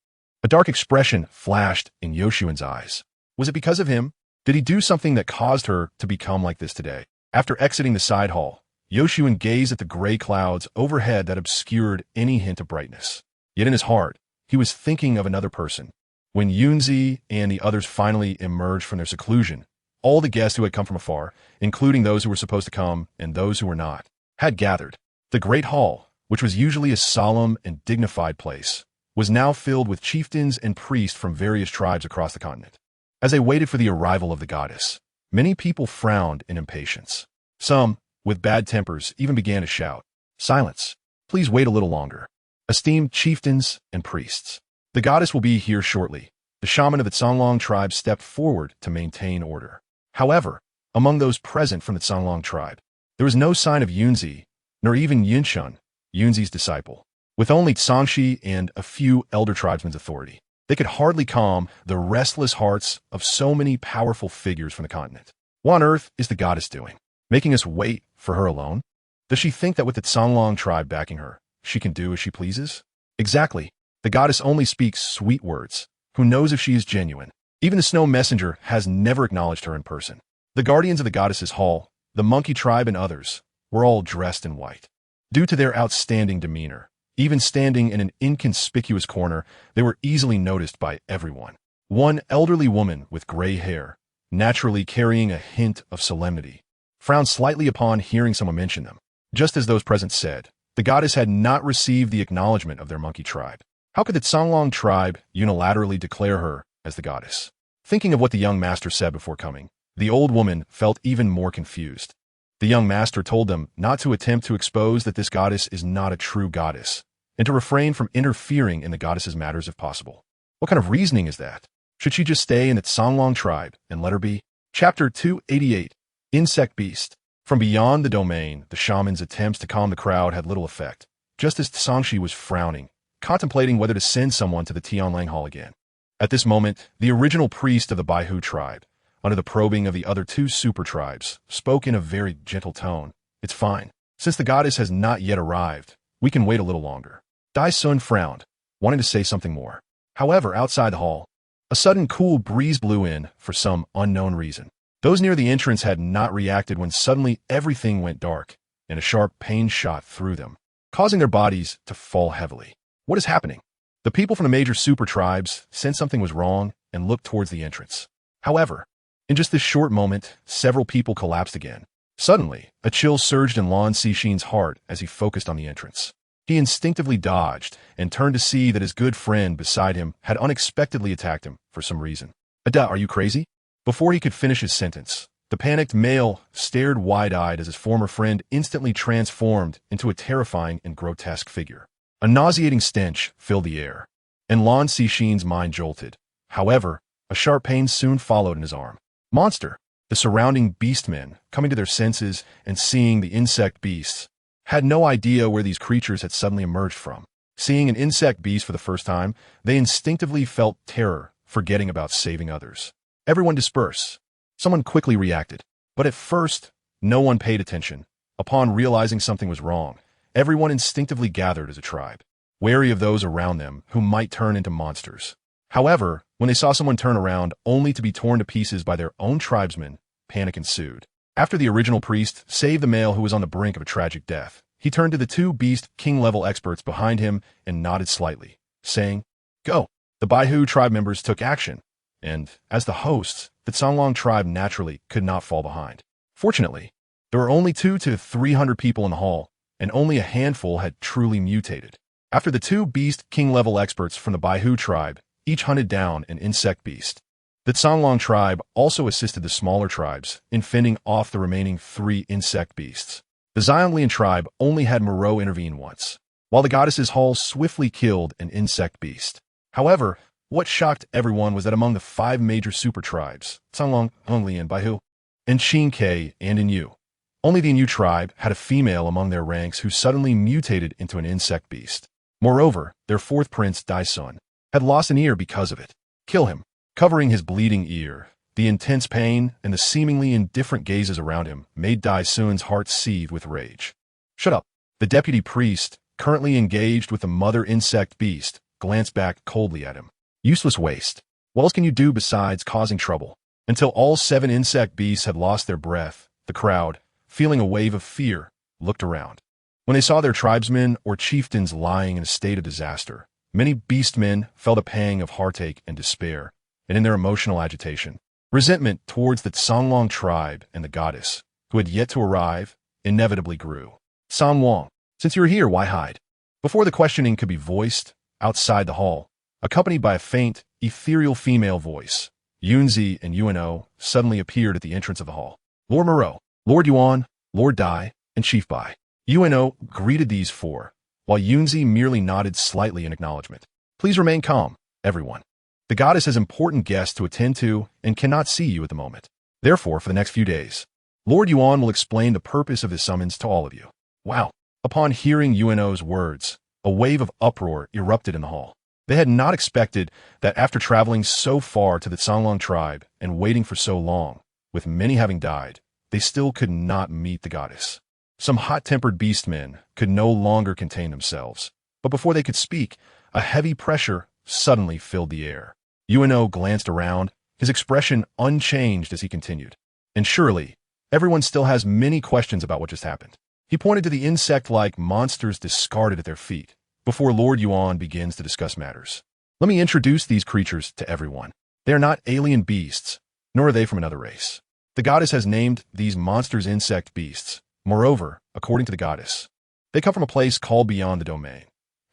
a dark expression flashed in Yoshiyun's eyes. Was it because of him? Did he do something that caused her to become like this today? After exiting the side hall, Yoshiyun gazed at the gray clouds overhead that obscured any hint of brightness. Yet in his heart, he was thinking of another person. When Yunzi and the others finally emerged from their seclusion, all the guests who had come from afar, including those who were supposed to come and those who were not, had gathered. The great hall, which was usually a solemn and dignified place, was now filled with chieftains and priests from various tribes across the continent. As they waited for the arrival of the goddess, many people frowned in impatience. Some, with bad tempers, even began to shout, "Silence! Please wait a little longer. Esteemed chieftains and priests, the goddess will be here shortly." The shaman of the Songlong tribe stepped forward to maintain order. However, among those present from the Songlong tribe, there was no sign of Yunzi, nor even Yinshan, Yunzi's disciple. With only Tsangshi and a few elder tribesmen's authority, they could hardly calm the restless hearts of so many powerful figures from the continent. What on earth is the goddess doing? Making us wait for her alone? Does she think that with the Songlong tribe backing her, she can do as she pleases? Exactly. The goddess only speaks sweet words. Who knows if she is genuine? Even the snow messenger has never acknowledged her in person. The guardians of the goddess's hall, the monkey tribe and others, were all dressed in white. Due to their outstanding demeanor, even standing in an inconspicuous corner, they were easily noticed by everyone. One elderly woman with gray hair, naturally carrying a hint of solemnity, frowned slightly upon hearing someone mention them. Just as those present said, the goddess had not received the acknowledgement of their monkey tribe. How could the Songlong tribe unilaterally declare her as the goddess? Thinking of what the young master said before coming, the old woman felt even more confused. The young master told them not to attempt to expose that this goddess is not a true goddess, and to refrain from interfering in the goddess's matters if possible. What kind of reasoning is that? Should she just stay in the Songlong tribe and let her be? Chapter 288, Insect Beast. From beyond the domain, the shaman's attempts to calm the crowd had little effect. Just as Tsangshi was frowning, contemplating whether to send someone to the Tianlang Hall again. At this moment, the original priest of the Baihu tribe, under the probing of the other two super tribes, spoke in a very gentle tone. It's fine. Since the goddess has not yet arrived, we can wait a little longer. Dai Sun frowned, wanting to say something more. However, outside the hall, a sudden cool breeze blew in for some unknown reason. Those near the entrance had not reacted when suddenly everything went dark, and a sharp pain shot through them, causing their bodies to fall heavily. What is happening? The people from the major super tribes sensed something was wrong and looked towards the entrance. However, in just this short moment, several people collapsed again. Suddenly, a chill surged in Lan Cixin's heart as he focused on the entrance. He instinctively dodged and turned to see that his good friend beside him had unexpectedly attacked him for some reason. Ada, are you crazy? Before he could finish his sentence, the panicked male stared wide-eyed as his former friend instantly transformed into a terrifying and grotesque figure. A nauseating stench filled the air, and Lan Cixin's mind jolted. However, a sharp pain soon followed in his arm. Monster! The surrounding beastmen, coming to their senses and seeing the insect beasts, had no idea where these creatures had suddenly emerged from. Seeing an insect beast for the first time, they instinctively felt terror, forgetting about saving others. Everyone disperse. Someone quickly reacted. But at first, no one paid attention. Upon realizing something was wrong, everyone instinctively gathered as a tribe, wary of those around them who might turn into monsters. However, when they saw someone turn around only to be torn to pieces by their own tribesmen, panic ensued. After the original priest saved the male who was on the brink of a tragic death, he turned to the two beast king-level experts behind him and nodded slightly, saying, "Go." The Baihu tribe members took action, and, as the hosts, the Songlong tribe naturally could not fall behind. Fortunately, there were only 200 to 300 people in the hall, and only a handful had truly mutated. After the two beast king-level experts from the Baihu tribe each hunted down an insect beast, the Songlong tribe also assisted the smaller tribes in fending off the remaining 3 insect beasts. The Xianglian tribe only had Moreau intervene once, while the goddess's hall swiftly killed an insect beast. However, what shocked everyone was that among the 5 major super tribes, Songlong, Honglian, Baihu, and Qingke, and Inyu, only the Inyu tribe had a female among their ranks who suddenly mutated into an insect beast. Moreover, their 4th prince, Dai Sun, had lost an ear because of it. Kill him. Covering his bleeding ear, the intense pain and the seemingly indifferent gazes around him made Dai Sun's heart seethe with rage. Shut up. The deputy priest, currently engaged with the mother insect beast, glanced back coldly at him. Useless waste. What else can you do besides causing trouble? Until all 7 insect beasts had lost their breath, the crowd, feeling a wave of fear, looked around. When they saw their tribesmen or chieftains lying in a state of disaster, many beastmen felt a pang of heartache and despair, and in their emotional agitation, resentment towards the Songlong tribe and the goddess, who had yet to arrive, inevitably grew. Songwang, since you're here, why hide? Before the questioning could be voiced, outside the hall, accompanied by a faint, ethereal female voice, Yunzi and Uno suddenly appeared at the entrance of the hall. Lord Moreau, Lord Yuan, Lord Dai, and Chief Bai. Uno greeted these 4, while Yunzi merely nodded slightly in acknowledgement. Please remain calm, everyone. The goddess has important guests to attend to and cannot see you at the moment. Therefore, for the next few days, Lord Yuan will explain the purpose of his summons to all of you. Wow! Upon hearing Uno's words, a wave of uproar erupted in the hall. They had not expected that after traveling so far to the Songlong tribe and waiting for so long, with many having died, they still could not meet the goddess. Some hot-tempered beastmen could no longer contain themselves, but before they could speak, a heavy pressure suddenly filled the air. Uno glanced around, his expression unchanged as he continued. And surely, everyone still has many questions about what just happened. He pointed to the insect-like monsters discarded at their feet, before Lord Yuan begins to discuss matters. Let me introduce these creatures to everyone. They are not alien beasts, nor are they from another race. The goddess has named these monsters insect beasts. Moreover, according to the goddess, they come from a place called beyond the domain.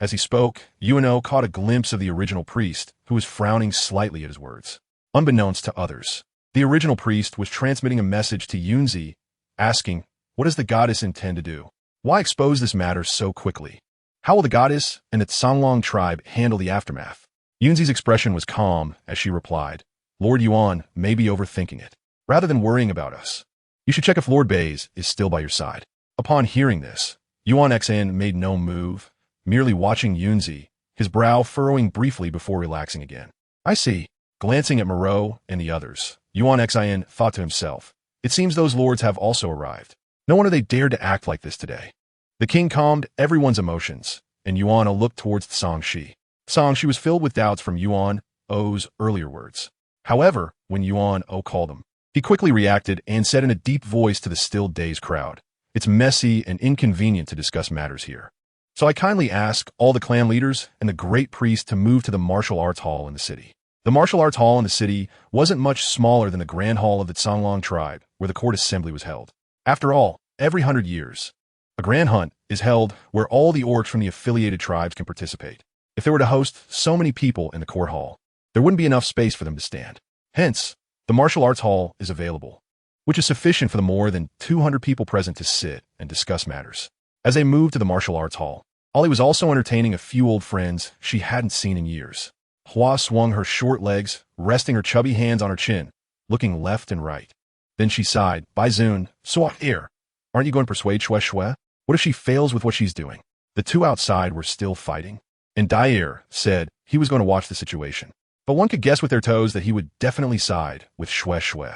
As he spoke, Uno caught a glimpse of the original priest, who was frowning slightly at his words. Unbeknownst to others, the original priest was transmitting a message to Yunzi, asking, what does the goddess intend to do? Why expose this matter so quickly? How will the goddess and the Songlong tribe handle the aftermath? Yunzi's expression was calm as she replied, Lord Yuan may be overthinking it. Rather than worrying about us, you should check if Lord Bays is still by your side. Upon hearing this, Yuan Xan made no move, merely watching Yunzi, his brow furrowing briefly before relaxing again. I see. Glancing at Moreau and the others, Yuan Xin thought to himself, it seems those lords have also arrived. No wonder they dared to act like this today. The king calmed everyone's emotions, and Yuan looked towards Song Shi. Song Shi was filled with doubts from Yuan O's earlier words. However, when Yuan O called him, he quickly reacted and said in a deep voice to the still dazed crowd, it's messy and inconvenient to discuss matters here. So I kindly ask all the clan leaders and the great priest to move to the martial arts hall in the city. The martial arts hall in the city wasn't much smaller than the grand hall of the Songlong tribe, where the court assembly was held. After all, every 100 years, a grand hunt is held where all the orcs from the affiliated tribes can participate. If they were to host so many people in the court hall, there wouldn't be enough space for them to stand. Hence, the martial arts hall is available, which is sufficient for the more than 200 people present to sit and discuss matters. As they moved to the martial arts hall, Ollie was also entertaining a few old friends she hadn't seen in years. Hua swung her short legs, resting her chubby hands on her chin, looking left and right. Then she sighed, Bai Zun, so here. Aren't you going to persuade Shue Shue? What if she fails with what she's doing? The two outside were still fighting, and Dair said he was going to watch the situation. But one could guess with their toes that he would definitely side with Shue Shue.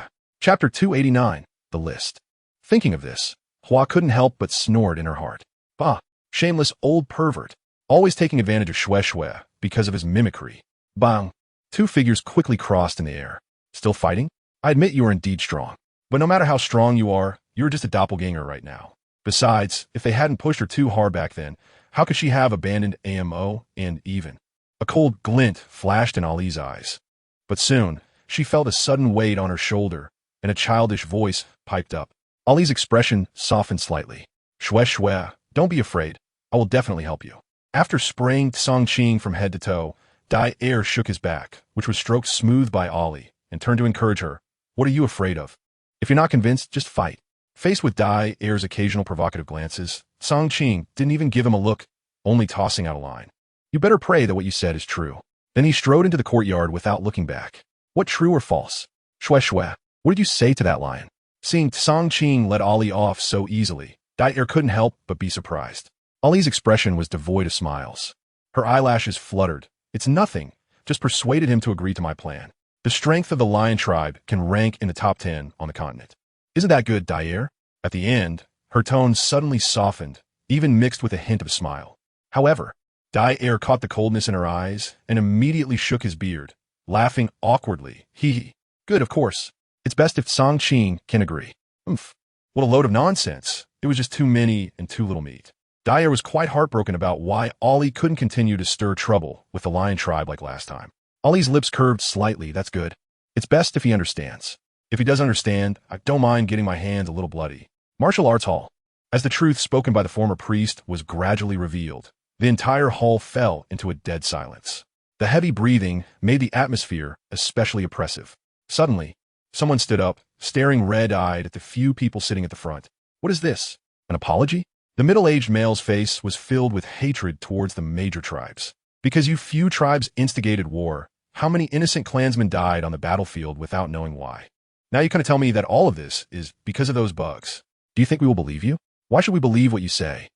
Chapter 289, The List. Thinking of this, Hua couldn't help but snort in her heart. Bah, shameless old pervert, always taking advantage of Shue Shue because of his mimicry. Bang! Two figures quickly crossed in the air. Still fighting? I admit you are indeed strong. But no matter how strong you are, you're just a doppelganger right now. Besides, if they hadn't pushed her too hard back then, how could she have abandoned AMO and even? A cold glint flashed in Ali's eyes. But soon, she felt a sudden weight on her shoulder, and a childish voice piped up. Ali's expression softened slightly. Shue Shue, don't be afraid. I will definitely help you. After spraying Song Qing from head to toe, Dai Air shook his back, which was stroked smooth by Ali, and turned to encourage her. What are you afraid of? If you're not convinced, just fight. Faced with Dai Air's occasional provocative glances, Song Qing didn't even give him a look, only tossing out a line. You better pray that what you said is true. Then he strode into the courtyard without looking back. What, true or false? Shue Shue, what did you say to that lion? Seeing Song Qing let Ali off so easily, Dai Air couldn't help but be surprised. Ali's expression was devoid of smiles. Her eyelashes fluttered. It's nothing, just persuaded him to agree to my plan. The strength of the lion tribe can rank in the top 10 on the continent. Isn't that good, Dai Air? At the end, her tone suddenly softened, even mixed with a hint of a smile. However, Dai Air caught the coldness in her eyes and immediately shook his beard, laughing awkwardly. Hee. Good, of course. It's best if Song Qing can agree. Oomph. What a load of nonsense. It was just too many and too little meat. Dai Air was quite heartbroken about why Ollie couldn't continue to stir trouble with the lion tribe like last time. Ollie's lips curved slightly. That's good. It's best if he understands. If he does understand, I don't mind getting my hands a little bloody. Martial Arts Hall. As the truth spoken by the former priest was gradually revealed, the entire hall fell into a dead silence. The heavy breathing made the atmosphere especially oppressive. Suddenly, someone stood up, staring red-eyed at the few people sitting at the front. What is this? An apology? The middle-aged male's face was filled with hatred towards the major tribes. Because you few tribes instigated war, how many innocent clansmen died on the battlefield without knowing why? Now you're going to tell me that all of this is because of those bugs. Do you think we will believe you? Why should we believe what you say?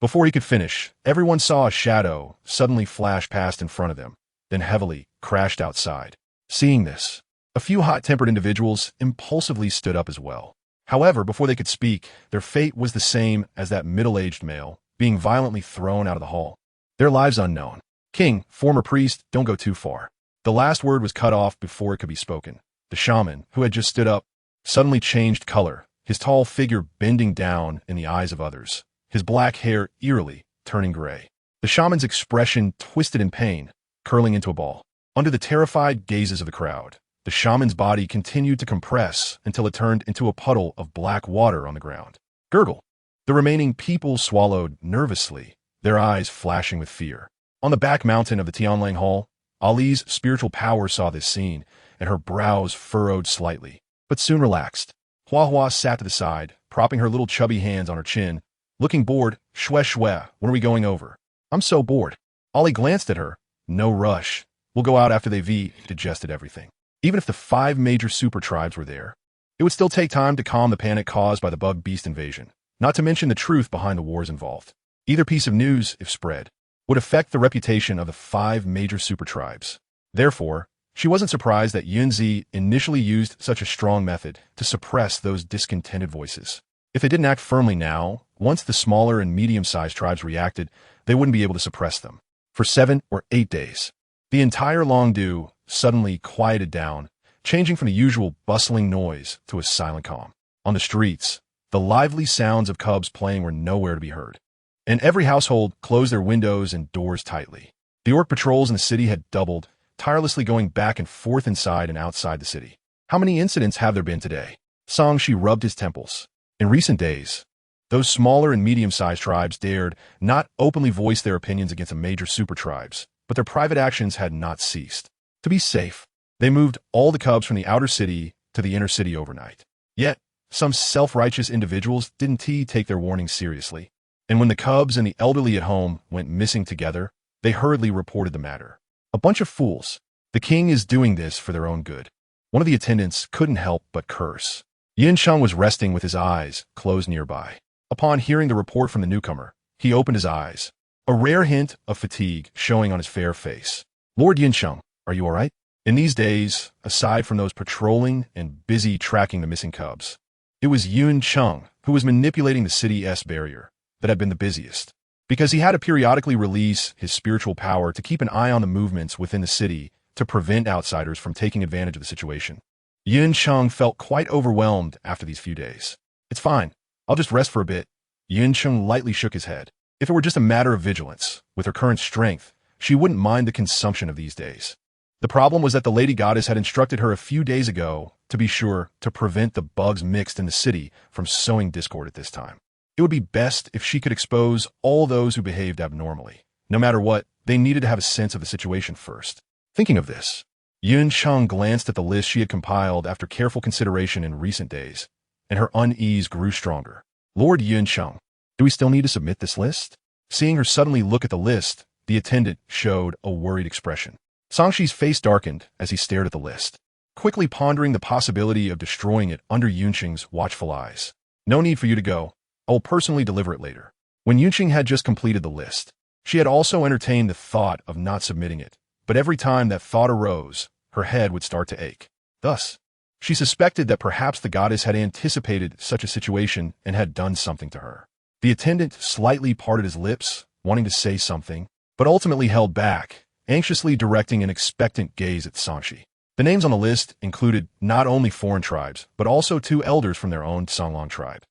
Before he could finish, everyone saw a shadow suddenly flash past in front of them, then heavily crashed outside. Seeing this, a few hot-tempered individuals impulsively stood up as well. However, before they could speak, their fate was the same as that middle-aged male, being violently thrown out of the hall. Their lives unknown. King, former priest, don't go too far. The last word was cut off before it could be spoken. The shaman, who had just stood up, suddenly changed color, his tall figure bending down in the eyes of others, his black hair eerily turning gray. The shaman's expression twisted in pain, curling into a ball. Under the terrified gazes of the crowd, the shaman's body continued to compress until it turned into a puddle of black water on the ground. Gurgle. The remaining people swallowed nervously, their eyes flashing with fear. On the back mountain of the Tianlang Hall, Ali's spiritual power saw this scene, and her brows furrowed slightly, but soon relaxed. Hua Hua sat to the side, propping her little chubby hands on her chin, looking bored. Shue Shue, when are we going over? I'm so bored. Ali glanced at her. No rush. We'll go out after they've digested everything. Even if the 5 major super tribes were there, it would still take time to calm the panic caused by the bug beast invasion, not to mention the truth behind the wars involved. Either piece of news, if spread, would affect the reputation of the 5 major supertribes. Therefore, she wasn't surprised that Yunzi initially used such a strong method to suppress those discontented voices. If they didn't act firmly now, once the smaller and medium-sized tribes reacted, they wouldn't be able to suppress them. For 7 or 8 days, the entire Longdu suddenly quieted down, changing from the usual bustling noise to a silent calm. On the streets, the lively sounds of cubs playing were nowhere to be heard, and every household closed their windows and doors tightly. The orc patrols in the city had doubled, tirelessly going back and forth inside and outside the city. How many incidents have there been today? Songshi rubbed his temples. In recent days, those smaller and medium-sized tribes dared not openly voice their opinions against the major supertribes, but their private actions had not ceased. To be safe, they moved all the cubs from the outer city to the inner city overnight. Yet, some self-righteous individuals didn't take their warnings seriously, and when the cubs and the elderly at home went missing together, they hurriedly reported the matter. A bunch of fools. The king is doing this for their own good. One of the attendants couldn't help but curse. Yin Sheng was resting with his eyes closed nearby. Upon hearing the report from the newcomer, he opened his eyes, a rare hint of fatigue showing on his fair face. Lord Yin Sheng, are you all right? In these days, aside from those patrolling and busy tracking the missing cubs, it was Yun Cheng who was manipulating the city's barrier that had been the busiest, because he had to periodically release his spiritual power to keep an eye on the movements within the city to prevent outsiders from taking advantage of the situation. Yun Cheng felt quite overwhelmed after these few days. It's fine. I'll just rest for a bit. Yun Cheng lightly shook his head. If it were just a matter of vigilance, with her current strength, she wouldn't mind the consumption of these days. The problem was that the Lady Goddess had instructed her a few days ago to be sure to prevent the bugs mixed in the city from sowing discord at this time. It would be best if she could expose all those who behaved abnormally. No matter what, they needed to have a sense of the situation first. Thinking of this, Yun Cheng glanced at the list she had compiled after careful consideration in recent days, and her unease grew stronger. Lord Yun Cheng, do we still need to submit this list? Seeing her suddenly look at the list, the attendant showed a worried expression. Songshi's face darkened as he stared at the list, quickly pondering the possibility of destroying it under Yunqing's watchful eyes. No need for you to go. I will personally deliver it later. When Yunqing had just completed the list, she had also entertained the thought of not submitting it, but every time that thought arose, her head would start to ache. Thus, she suspected that perhaps the goddess had anticipated such a situation and had done something to her. The attendant slightly parted his lips, wanting to say something, but ultimately held back, anxiously directing an expectant gaze at Songshi. The names on the list included not only foreign tribes, but also 2 elders from their own Songlong tribe.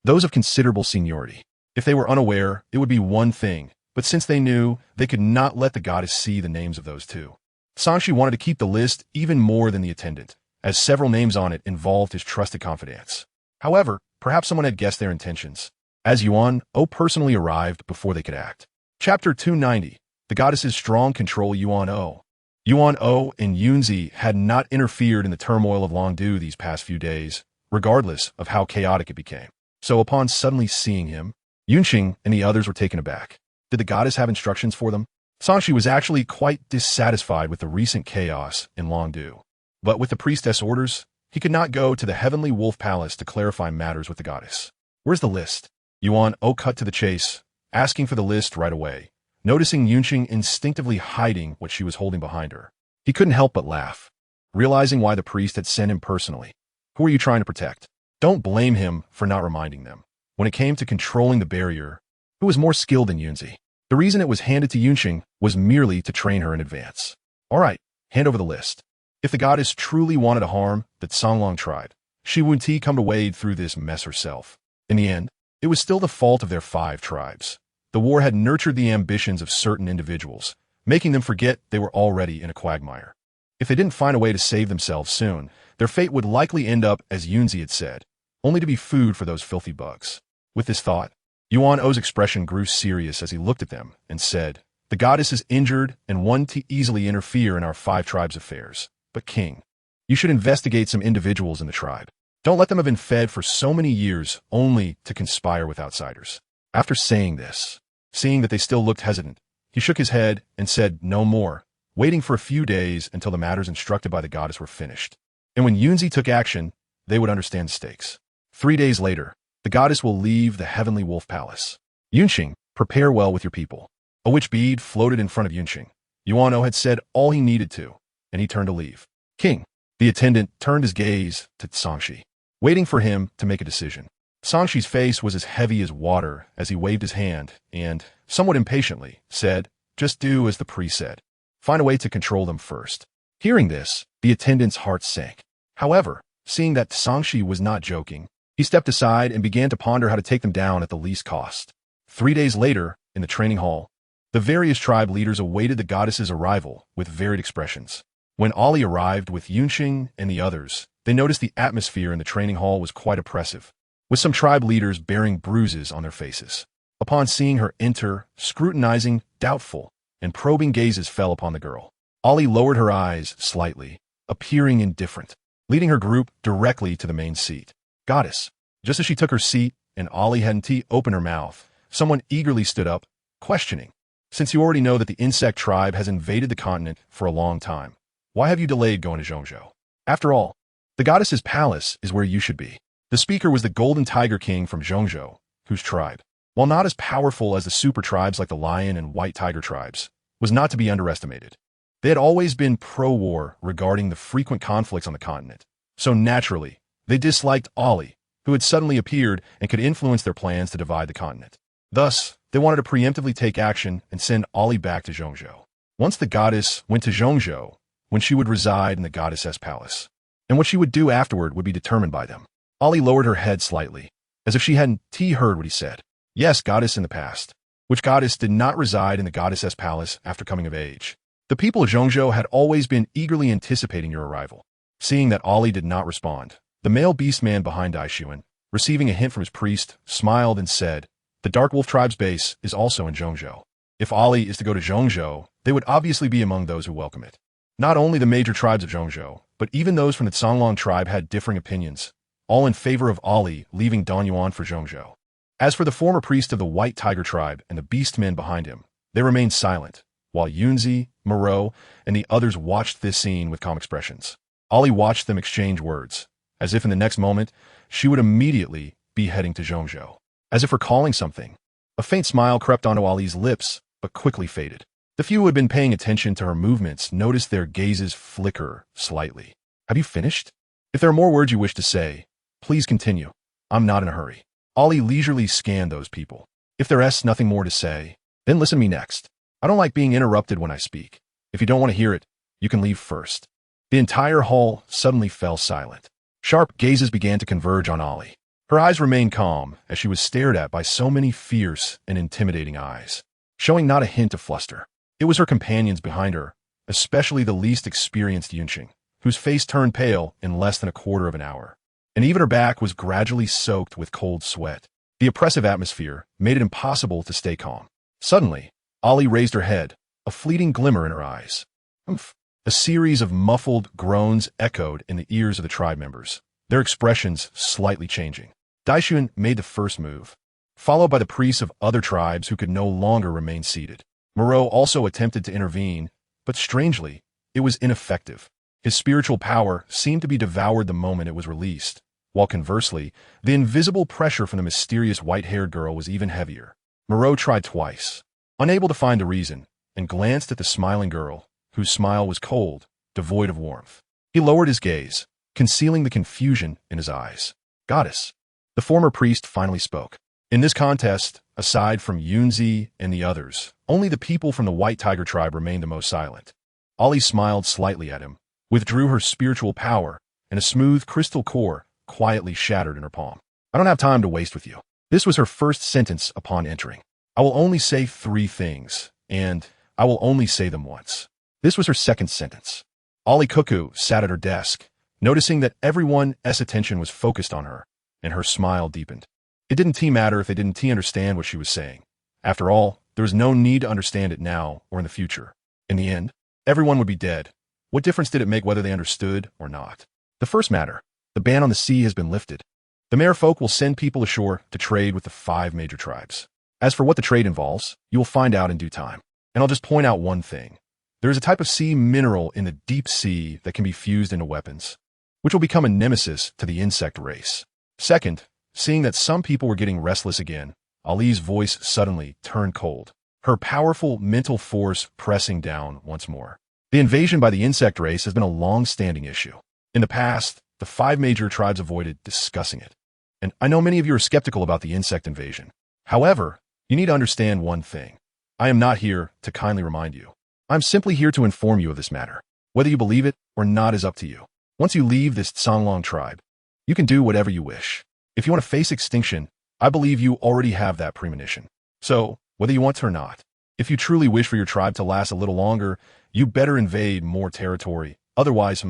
Those of considerable seniority. If they were unaware, it would be one thing, but since they knew, they could not let the goddess see the names of those 2. Songshi wanted to keep the list even more than the attendant, as several names on it involved his trusted confidants. However, perhaps someone had guessed their intentions, as Yuan-O personally arrived before they could act. Chapter 290. The goddess's strong control. Yuan-O. Yuan-O and Yunzi had not interfered in the turmoil of Longdu these past few days, regardless of how chaotic it became. So upon suddenly seeing him, Yunqing and the others were taken aback. Did the goddess have instructions for them? Songshi was actually quite dissatisfied with the recent chaos in Longdu. But with the priestess' orders, he could not go to the Heavenly Wolf Palace to clarify matters with the goddess. Where's the list? Yuan-O cut to the chase, asking for the list right away, noticing Yunqing instinctively hiding what she was holding behind her. He couldn't help but laugh, realizing why the priest had sent him personally. Who are you trying to protect? Don't blame him for not reminding them. When it came to controlling the barrier, who was more skilled than Yunzi? The reason it was handed to Yunqing was merely to train her in advance. All right, hand over the list. If the goddess truly wanted to harm the Songlong tribe, she wouldn't come to wade through this mess herself. In the end, it was still the fault of their 5 tribes. The war had nurtured the ambitions of certain individuals, making them forget they were already in a quagmire. If they didn't find a way to save themselves soon, their fate would likely end up as Yunzi had said, only to be food for those filthy bugs. With this thought, Yuan-O's expression grew serious as he looked at them and said, the goddess is injured and one to easily interfere in our 5 tribes' affairs. But king, you should investigate some individuals in the tribe. Don't let them have been fed for so many years only to conspire with outsiders. After saying this, seeing that they still looked hesitant, he shook his head and said no more, waiting for a few days until the matters instructed by the goddess were finished. And when Yunzi took action, they would understand the stakes. 3 days later, the goddess will leave the Heavenly Wolf Palace. Yunqing, prepare well with your people. A witch bead floated in front of Yunqing. Yuano had said all he needed to, and he turned to leave. King. The attendant turned his gaze to Sangshi, waiting for him to make a decision. Sangshi's face was as heavy as water as he waved his hand and, somewhat impatiently, said, "Just do as the priest said. Find a way to control them first." Hearing this, the attendant's heart sank. However, seeing that Sangshi was not joking, he stepped aside and began to ponder how to take them down at the least cost. 3 days later, in the training hall, the various tribe leaders awaited the goddess's arrival with varied expressions. When Ali arrived with Yunqing and the others, they noticed the atmosphere in the training hall was quite oppressive, with some tribe leaders bearing bruises on their faces. Upon seeing her enter, scrutinizing, doubtful, and probing gazes fell upon the girl. Ali lowered her eyes slightly, appearing indifferent, leading her group directly to the main seat. "Goddess." Just as she took her seat and Ali hadn't opened her mouth, someone eagerly stood up, questioning, "Since you already know that the insect tribe has invaded the continent for a long time, why have you delayed going to Zhongzhou? After all, the goddess's palace is where you should be." The speaker was the Golden Tiger King from Zhongzhou, whose tribe, while not as powerful as the super tribes like the Lion and White Tiger tribes, was not to be underestimated. They had always been pro-war regarding the frequent conflicts on the continent, so naturally, they disliked Ali, who had suddenly appeared and could influence their plans to divide the continent. Thus, they wanted to preemptively take action and send Ali back to Zhongzhou. Once the goddess went to Zhongzhou, when she would reside in the goddess's palace, and what she would do afterward would be determined by them. Ali lowered her head slightly, as if she hadn't heard what he said. "Yes, goddess in the past." Which goddess did not reside in the goddess's palace after coming of age? The people of Zhongzhou had always been eagerly anticipating your arrival. Seeing that Ali did not respond, the male beast man behind Daishuan, receiving a hint from his priest, smiled and said, "The Dark Wolf tribe's base is also in Zhongzhou. If Ali is to go to Zhongzhou, they would obviously be among those who welcome it." Not only the major tribes of Zhongzhou, but even those from the Songlong tribe had differing opinions, all in favor of Ali leaving Danyuan for Zhongzhou. As for the former priest of the White Tiger tribe and the beast men behind him, they remained silent, while Yunzi, Moreau, and the others watched this scene with calm expressions. Ali watched them exchange words, as if in the next moment, she would immediately be heading to Zhongzhou. As if recalling something, a faint smile crept onto Ali's lips, but quickly faded. The few who had been paying attention to her movements noticed their gazes flicker slightly. "Have you finished? If there are more words you wish to say, please continue. I'm not in a hurry." Ali leisurely scanned those people. "If there's nothing more to say, then listen to me next. I don't like being interrupted when I speak. If you don't want to hear it, you can leave first." The entire hall suddenly fell silent. Sharp gazes began to converge on Ali. Her eyes remained calm as she was stared at by so many fierce and intimidating eyes, showing not a hint of fluster. It was her companions behind her, especially the least experienced Yunqing, whose face turned pale in less than a quarter of an hour, and even her back was gradually soaked with cold sweat. The oppressive atmosphere made it impossible to stay calm. Suddenly, Ali raised her head, a fleeting glimmer in her eyes. "Humph." A series of muffled groans echoed in the ears of the tribe members, their expressions slightly changing. Daishuan made the first move, followed by the priests of other tribes who could no longer remain seated. Moreau also attempted to intervene, but strangely, it was ineffective. His spiritual power seemed to be devoured the moment it was released, while conversely, the invisible pressure from the mysterious white-haired girl was even heavier. Moreau tried twice, unable to find a reason, and glanced at the smiling girl, whose smile was cold, devoid of warmth. He lowered his gaze, concealing the confusion in his eyes. "Goddess." The former priest finally spoke. In this contest, aside from Yunzi and the others, only the people from the White Tiger tribe remained the most silent. Ali smiled slightly at him, withdrew her spiritual power, and a smooth crystal core quietly shattered in her palm. "I don't have time to waste with you." This was her first sentence upon entering. "I will only say 3 things, and I will only say them once." This was her second sentence. Ali Cuckoo sat at her desk, noticing that everyone's attention was focused on her, and her smile deepened. It didn't matter if they didn't understand what she was saying. After all, there was no need to understand it now or in the future. In the end, everyone would be dead. What difference did it make whether they understood or not? The first matter, the ban on the sea has been lifted. The merfolk will send people ashore to trade with the 5 major tribes. As for what the trade involves, you will find out in due time. And I'll just point out one thing. There is a type of sea mineral in the deep sea that can be fused into weapons, which will become a nemesis to the insect race. Second, seeing that some people were getting restless again, Ali's voice suddenly turned cold. her powerful mental force pressing down once more. The invasion by the insect race has been a long-standing issue. In the past, the 5 major tribes avoided discussing it. And I know many of you are skeptical about the insect invasion. However, you need to understand one thing. I am not here to kindly remind you. I'm simply here to inform you of this matter. Whether you believe it or not is up to you. Once you leave this Songlong tribe, you can do whatever you wish. If you want to face extinction, I believe you already have that premonition. So, whether you want to or not, if you truly wish for your tribe to last a little longer, you better invade more territory. Otherwise,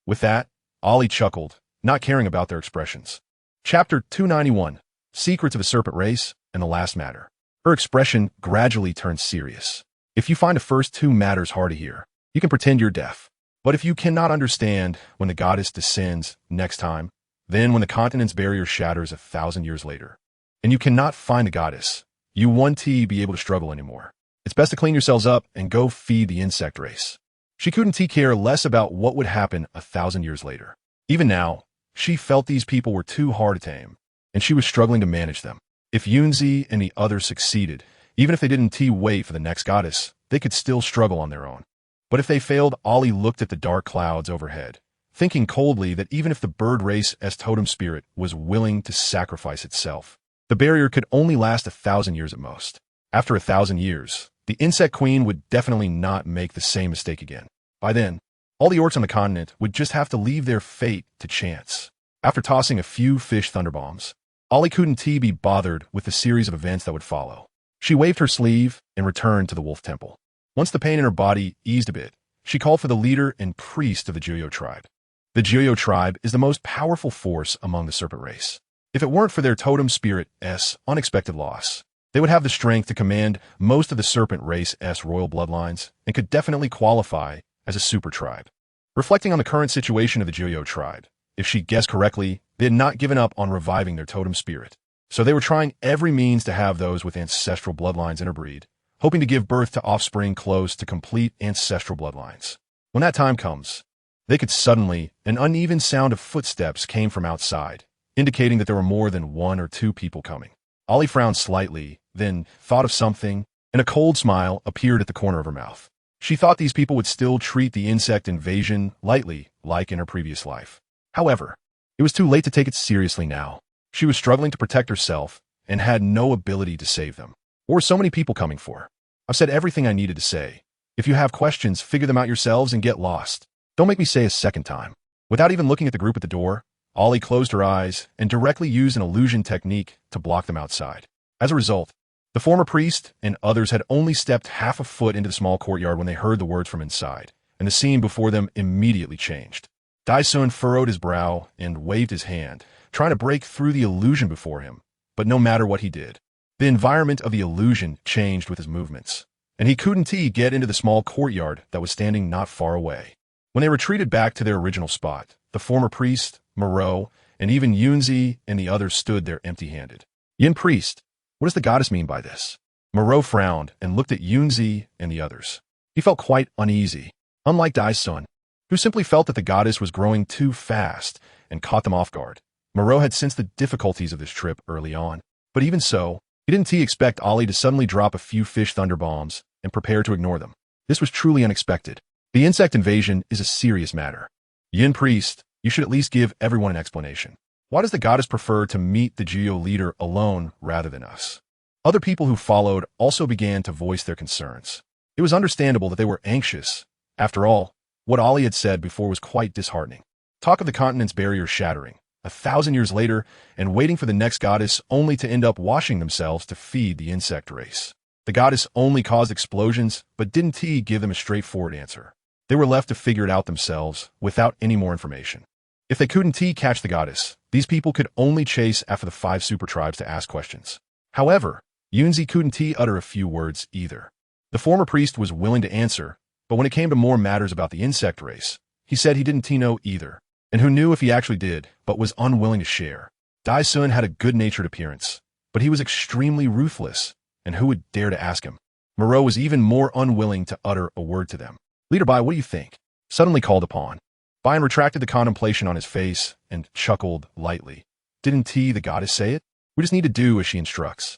With that, Ollie chuckled, not caring about their expressions. Chapter 291, Secrets of the Serpent Race and the Last Matter. Her expression gradually turned serious. If you find the first 2 matters hard to hear, you can pretend you're deaf. But if you cannot understand when the goddess descends next time, then when the continent's barrier shatters 1,000 years later, and you cannot find the goddess, you won't be able to struggle anymore. It's best to clean yourselves up and go feed the insect race. She couldn't care less about what would happen 1,000 years later. Even now, she felt these people were too hard to tame, and she was struggling to manage them. If Yunzi and the others succeeded, even if they didn't wait for the next goddess, they could still struggle on their own. But if they failed, Ollie looked at the dark clouds overhead, thinking coldly that even if the bird race's totem spirit was willing to sacrifice itself, the barrier could only last 1,000 years at most. After 1,000 years, the insect queen would definitely not make the same mistake again. By then, all the orcs on the continent would just have to leave their fate to chance. After tossing a few fish thunderbombs, Ollie couldn't be bothered with the series of events that would follow. She waved her sleeve and returned to the wolf temple. Once the pain in her body eased a bit, she called for the leader and priest of the Juyo tribe. The Juyo tribe is the most powerful force among the serpent race. If it weren't for their totem spirit's unexpected loss, they would have the strength to command most of the serpent race's royal bloodlines and could definitely qualify as a super tribe. Reflecting on the current situation of the Juyo tribe, if she guessed correctly, they had not given up on reviving their totem spirit. So they were trying every means to have those with ancestral bloodlines interbreed, hoping to give birth to offspring close to complete ancestral bloodlines. When that time comes, they could suddenly, an uneven sound of footsteps came from outside, indicating that there were more than 1 or 2 people coming. Ollie frowned slightly, then thought of something, and a cold smile appeared at the corner of her mouth. She thought these people would still treat the insect invasion lightly, like in her previous life. However, it was too late to take it seriously now. She was struggling to protect herself and had no ability to save them. What were so many people coming for? I've said everything I needed to say. If you have questions, figure them out yourselves and get lost. Don't make me say a second time. Without even looking at the group at the door, Ollie closed her eyes and directly used an illusion technique to block them outside. As a result, the former priest and others had only stepped half a foot into the small courtyard when they heard the words from inside, and the scene before them immediately changed. Daisun furrowed his brow and waved his hand, trying to break through the illusion before him, but no matter what he did, the environment of the illusion changed with his movements, and he couldn't get into the small courtyard that was standing not far away. When they retreated back to their original spot, the former priest, Moreau, and even Yunzi and the others stood there empty-handed. Yin priest, what does the goddess mean by this? Moreau frowned and looked at Yunzi and the others. He felt quite uneasy, unlike Daisun, who simply felt that the goddess was growing too fast and caught them off guard. Moreau had sensed the difficulties of this trip early on, but even so, he didn't expect Ollie to suddenly drop a few fish thunderbombs and prepare to ignore them. This was truly unexpected. The insect invasion is a serious matter. Yin priest, you should at least give everyone an explanation. Why does the goddess prefer to meet the Geo leader alone rather than us? Other people who followed also began to voice their concerns. It was understandable that they were anxious. After all, what Ollie had said before was quite disheartening. Talk of the continent's barrier shattering, 1,000 years later, and waiting for the next goddess only to end up washing themselves to feed the insect race. The goddess only caused explosions, but didn't give them a straightforward answer. They were left to figure it out themselves without any more information. If they couldn't catch the goddess, these people could only chase after the 5 super tribes to ask questions. However, Yunzi couldn't utter a few words either. The former priest was willing to answer, but when it came to more matters about the insect race, he said he didn't know either, and who knew if he actually did, but was unwilling to share. Daisun had a good-natured appearance, but he was extremely ruthless, and who would dare to ask him? Moreau was even more unwilling to utter a word to them. Leader Bai, what do you think? Suddenly called upon. Bai retracted the contemplation on his face and chuckled lightly. Didn't the goddess say it? We just need to do as she instructs.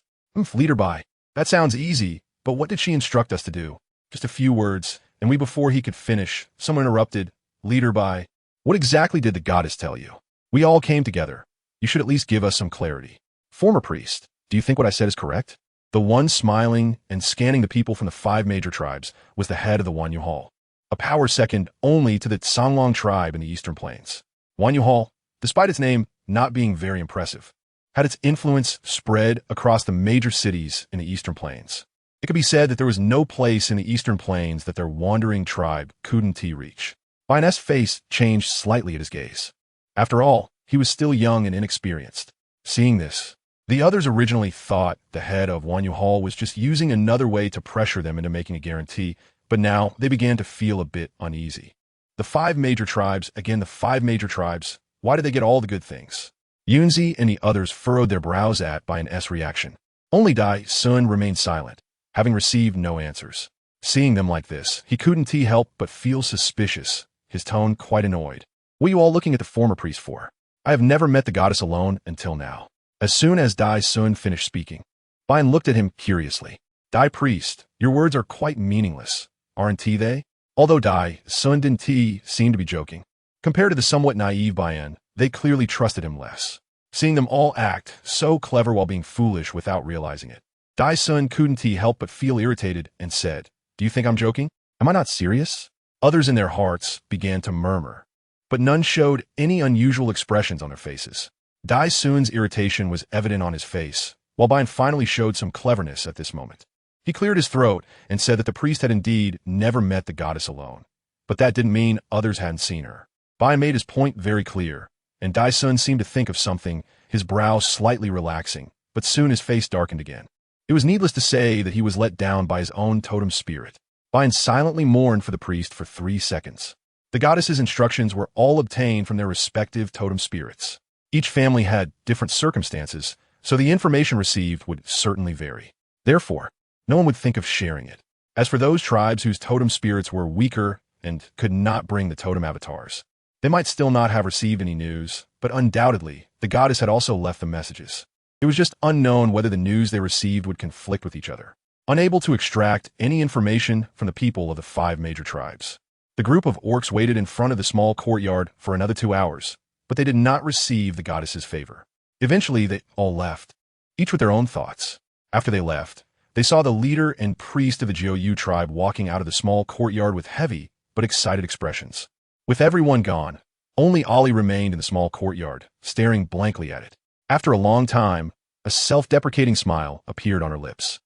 Leader Bai, that sounds easy, But what did she instruct us to do? Just a few words, and before he could finish, someone interrupted, leader by, what exactly did the goddess tell you? We all came together. You should at least give us some clarity. Former priest, do you think what I said is correct? The one smiling and scanning the people from the 5 major tribes was the head of the Wanyu Hall, a power second only to the Songlong tribe in the Eastern Plains. Wanyu Hall, despite its name not being very impressive, had its influence spread across the major cities in the Eastern Plains. It could be said that there was no place in the Eastern Plains that their wandering tribe couldn't reach. Lion's face changed slightly at his gaze. After all, he was still young and inexperienced. Seeing this, the others originally thought the head of Wanyu Hall was just using another way to pressure them into making a guarantee, but now they began to feel a bit uneasy. The 5 major tribes, again the 5 major tribes, why did they get all the good things? Yunzi and the others furrowed their brows at by an S reaction. Only Dai Sun remained silent, having received no answers. Seeing them like this, he couldn't help but feel suspicious, his tone quite annoyed. What are you all looking at the former priest for? I have never met the goddess alone until now. As soon as Dai Sun finished speaking, Bian looked at him curiously. Dai priest, your words are quite meaningless, aren't they? Although Dai Sun didn't seem to be joking. Compared to the somewhat naive Bian, they clearly trusted him less. Seeing them all act so clever while being foolish without realizing it, Dai Sun couldn't help but feel irritated and said, do you think I'm joking? Am I not serious? Others in their hearts began to murmur, but none showed any unusual expressions on their faces. Dai Sun's irritation was evident on his face, while Bian finally showed some cleverness at this moment. He cleared his throat and said that the priest had indeed never met the goddess alone, but that didn't mean others hadn't seen her. Bian made his point very clear, and Dai Sun seemed to think of something, his brow slightly relaxing, but soon his face darkened again. It was needless to say that he was let down by his own totem spirit. Bian silently mourned for the priest for 3 seconds. The goddess's instructions were all obtained from their respective totem spirits. Each family had different circumstances, so the information received would certainly vary. Therefore, no one would think of sharing it. As for those tribes whose totem spirits were weaker and could not bring the totem avatars, they might still not have received any news, but undoubtedly, the goddess had also left the messages. It was just unknown whether the news they received would conflict with each other. Unable to extract any information from the people of the 5 major tribes, the group of orcs waited in front of the small courtyard for another 2 hours, but they did not receive the goddess's favor. Eventually, they all left, each with their own thoughts. After they left, they saw the leader and priest of the Jiu tribe walking out of the small courtyard with heavy but excited expressions. With everyone gone, only Ollie remained in the small courtyard, staring blankly at it. After a long time, a self-deprecating smile appeared on her lips.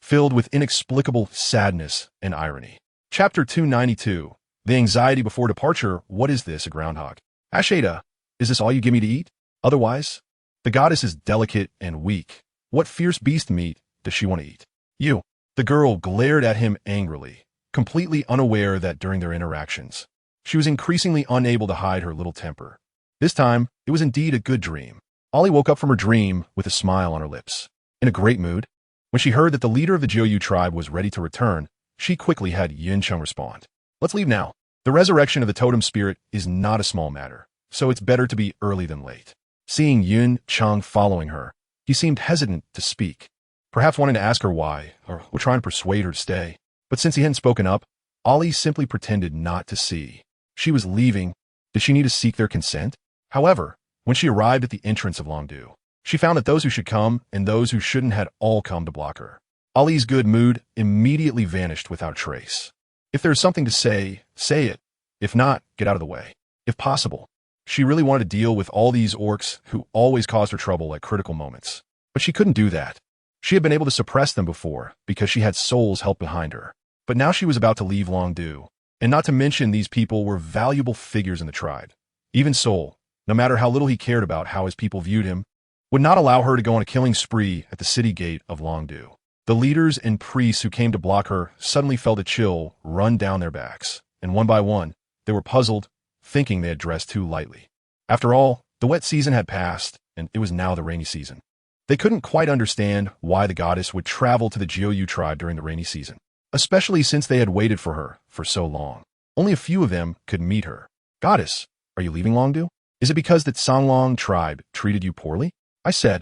Filled with inexplicable sadness and irony. Chapter 292, The Anxiety Before Departure. What is this, a groundhog? Ashada, is this all you give me to eat? Otherwise, the goddess is delicate and weak. What fierce beast meat does she want to eat? You. The girl glared at him angrily, completely unaware that during their interactions, she was increasingly unable to hide her little temper. This time, it was indeed a good dream. Ollie woke up from her dream with a smile on her lips. In a great mood, when she heard that the leader of the Jiu tribe was ready to return, she quickly had Yin Chung respond. Let's leave now. The resurrection of the totem spirit is not a small matter, so it's better to be early than late. Seeing Yin Chung following her, he seemed hesitant to speak, perhaps wanting to ask her why, or trying to persuade her to stay. But since he hadn't spoken up, Ollie simply pretended not to see. She was leaving. Did she need to seek their consent? However, when she arrived at the entrance of Longdu, she found that those who should come and those who shouldn't had all come to block her. Ollie's good mood immediately vanished without trace. If there's something to say, say it. If not, get out of the way. If possible, she really wanted to deal with all these orcs who always caused her trouble at critical moments. But she couldn't do that. She had been able to suppress them before because she had souls help behind her. But now she was about to leave Longdu. And not to mention these people were valuable figures in the tribe. Even Soul, no matter how little he cared about how his people viewed him, would not allow her to go on a killing spree at the city gate of Longdu. The leaders and priests who came to block her suddenly felt a chill run down their backs, and one by one, they were puzzled, thinking they had dressed too lightly. After all, the wet season had passed, and it was now the rainy season. They couldn't quite understand why the goddess would travel to the Jiu tribe during the rainy season, especially since they had waited for her for so long. Only a few of them could meet her. Goddess, are you leaving Longdu? Is it because that Songlong tribe treated you poorly? I said,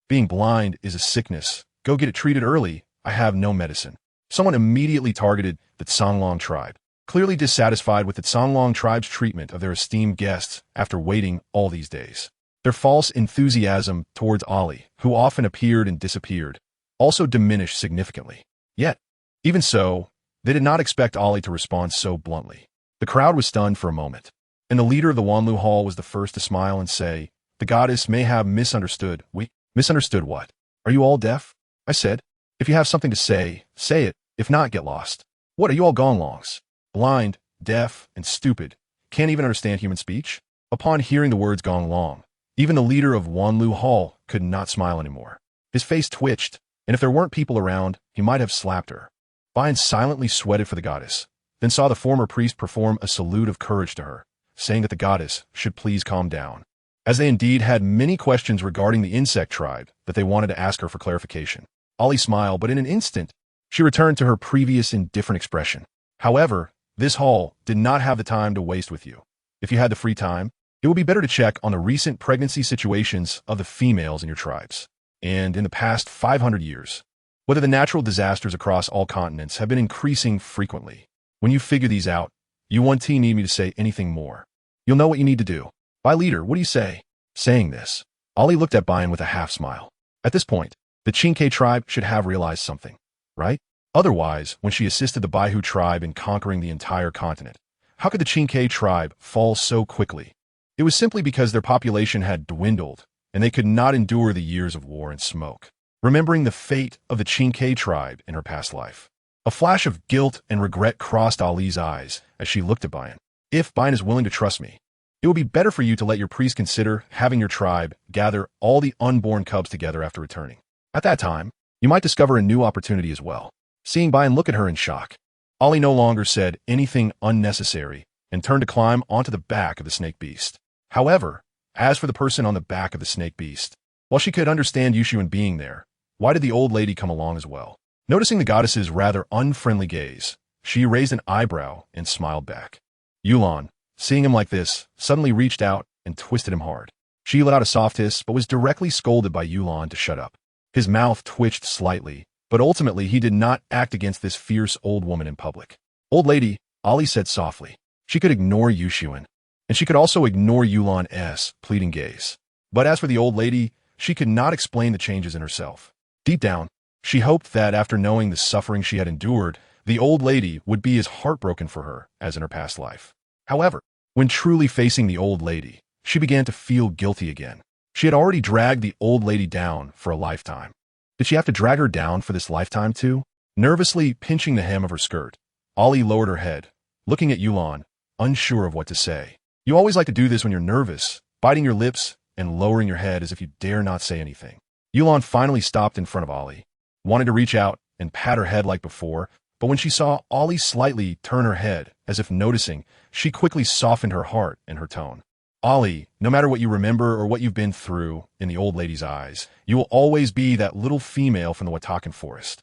being blind is a sickness. Go get it treated early, I have no medicine. Someone immediately targeted the Songlong tribe, clearly dissatisfied with the Songlong tribe's treatment of their esteemed guests after waiting all these days. Their false enthusiasm towards Ali, who often appeared and disappeared, also diminished significantly. Yet, even so, they did not expect Ali to respond so bluntly. The crowd was stunned for a moment, and the leader of the Wanlu Hall was the first to smile and say, "The goddess may have misunderstood." "We misunderstood what? Are you all deaf?" I said. "If you have something to say, say it. If not, get lost. What, are you all gonglongs? Blind, deaf, and stupid, can't even understand human speech?" Upon hearing the words gonglong, even the leader of Wanlu Hall could not smile anymore. His face twitched, and if there weren't people around, he might have slapped her. Bian silently sweated for the goddess, then saw the former priest perform a salute of courage to her, saying that the goddess should please calm down, as they indeed had many questions regarding the insect tribe that they wanted to ask her for clarification. Ali smiled, but in an instant, she returned to her previous indifferent expression. "However, this hall did not have the time to waste with you. If you had the free time, it would be better to check on the recent pregnancy situations of the females in your tribes, and in the past 500 years, whether the natural disasters across all continents have been increasing frequently. When you figure these out, you won't need me to say anything more. You'll know what you need to do. By leader, what do you say?" Saying this, Ali looked at Bian with a half-smile. At this point, the Chinke tribe should have realized something, right? Otherwise, when she assisted the Baihu tribe in conquering the entire continent, how could the Chinke tribe fall so quickly? It was simply because their population had dwindled, and they could not endure the years of war and smoke. Remembering the fate of the Chinke tribe in her past life, a flash of guilt and regret crossed Ali's eyes as she looked at Bian. "If Bian is willing to trust me, it would be better for you to let your priest consider having your tribe gather all the unborn cubs together after returning. At that time, you might discover a new opportunity as well." Seeing Bian look at her in shock, Ali no longer said anything unnecessary and turned to climb onto the back of the snake beast. However, as for the person on the back of the snake beast, while she could understand Yushuan being there, why did the old lady come along as well? Noticing the goddess's rather unfriendly gaze, she raised an eyebrow and smiled back. Yulan, seeing him like this, suddenly reached out and twisted him hard. She let out a soft hiss but was directly scolded by Yulan to shut up. His mouth twitched slightly, but ultimately he did not act against this fierce old woman in public. "Old lady," Ali said softly. She could ignore Yushuan, and she could also ignore Yulan's pleading gaze. But as for the old lady, she could not explain the changes in herself. Deep down, she hoped that after knowing the suffering she had endured, the old lady would be as heartbroken for her as in her past life. However, when truly facing the old lady, she began to feel guilty again. She had already dragged the old lady down for a lifetime. Did she have to drag her down for this lifetime too? Nervously pinching the hem of her skirt, Ali lowered her head, looking at Yulan, unsure of what to say. "You always like to do this when you're nervous, biting your lips and lowering your head as if you dare not say anything." Yulan finally stopped in front of Ali, wanted to reach out and pat her head like before, but when she saw Ali slightly turn her head, as if noticing, she quickly softened her heart and her tone. "Ali, no matter what you remember or what you've been through, in the old lady's eyes, you will always be that little female from the Watakan Forest."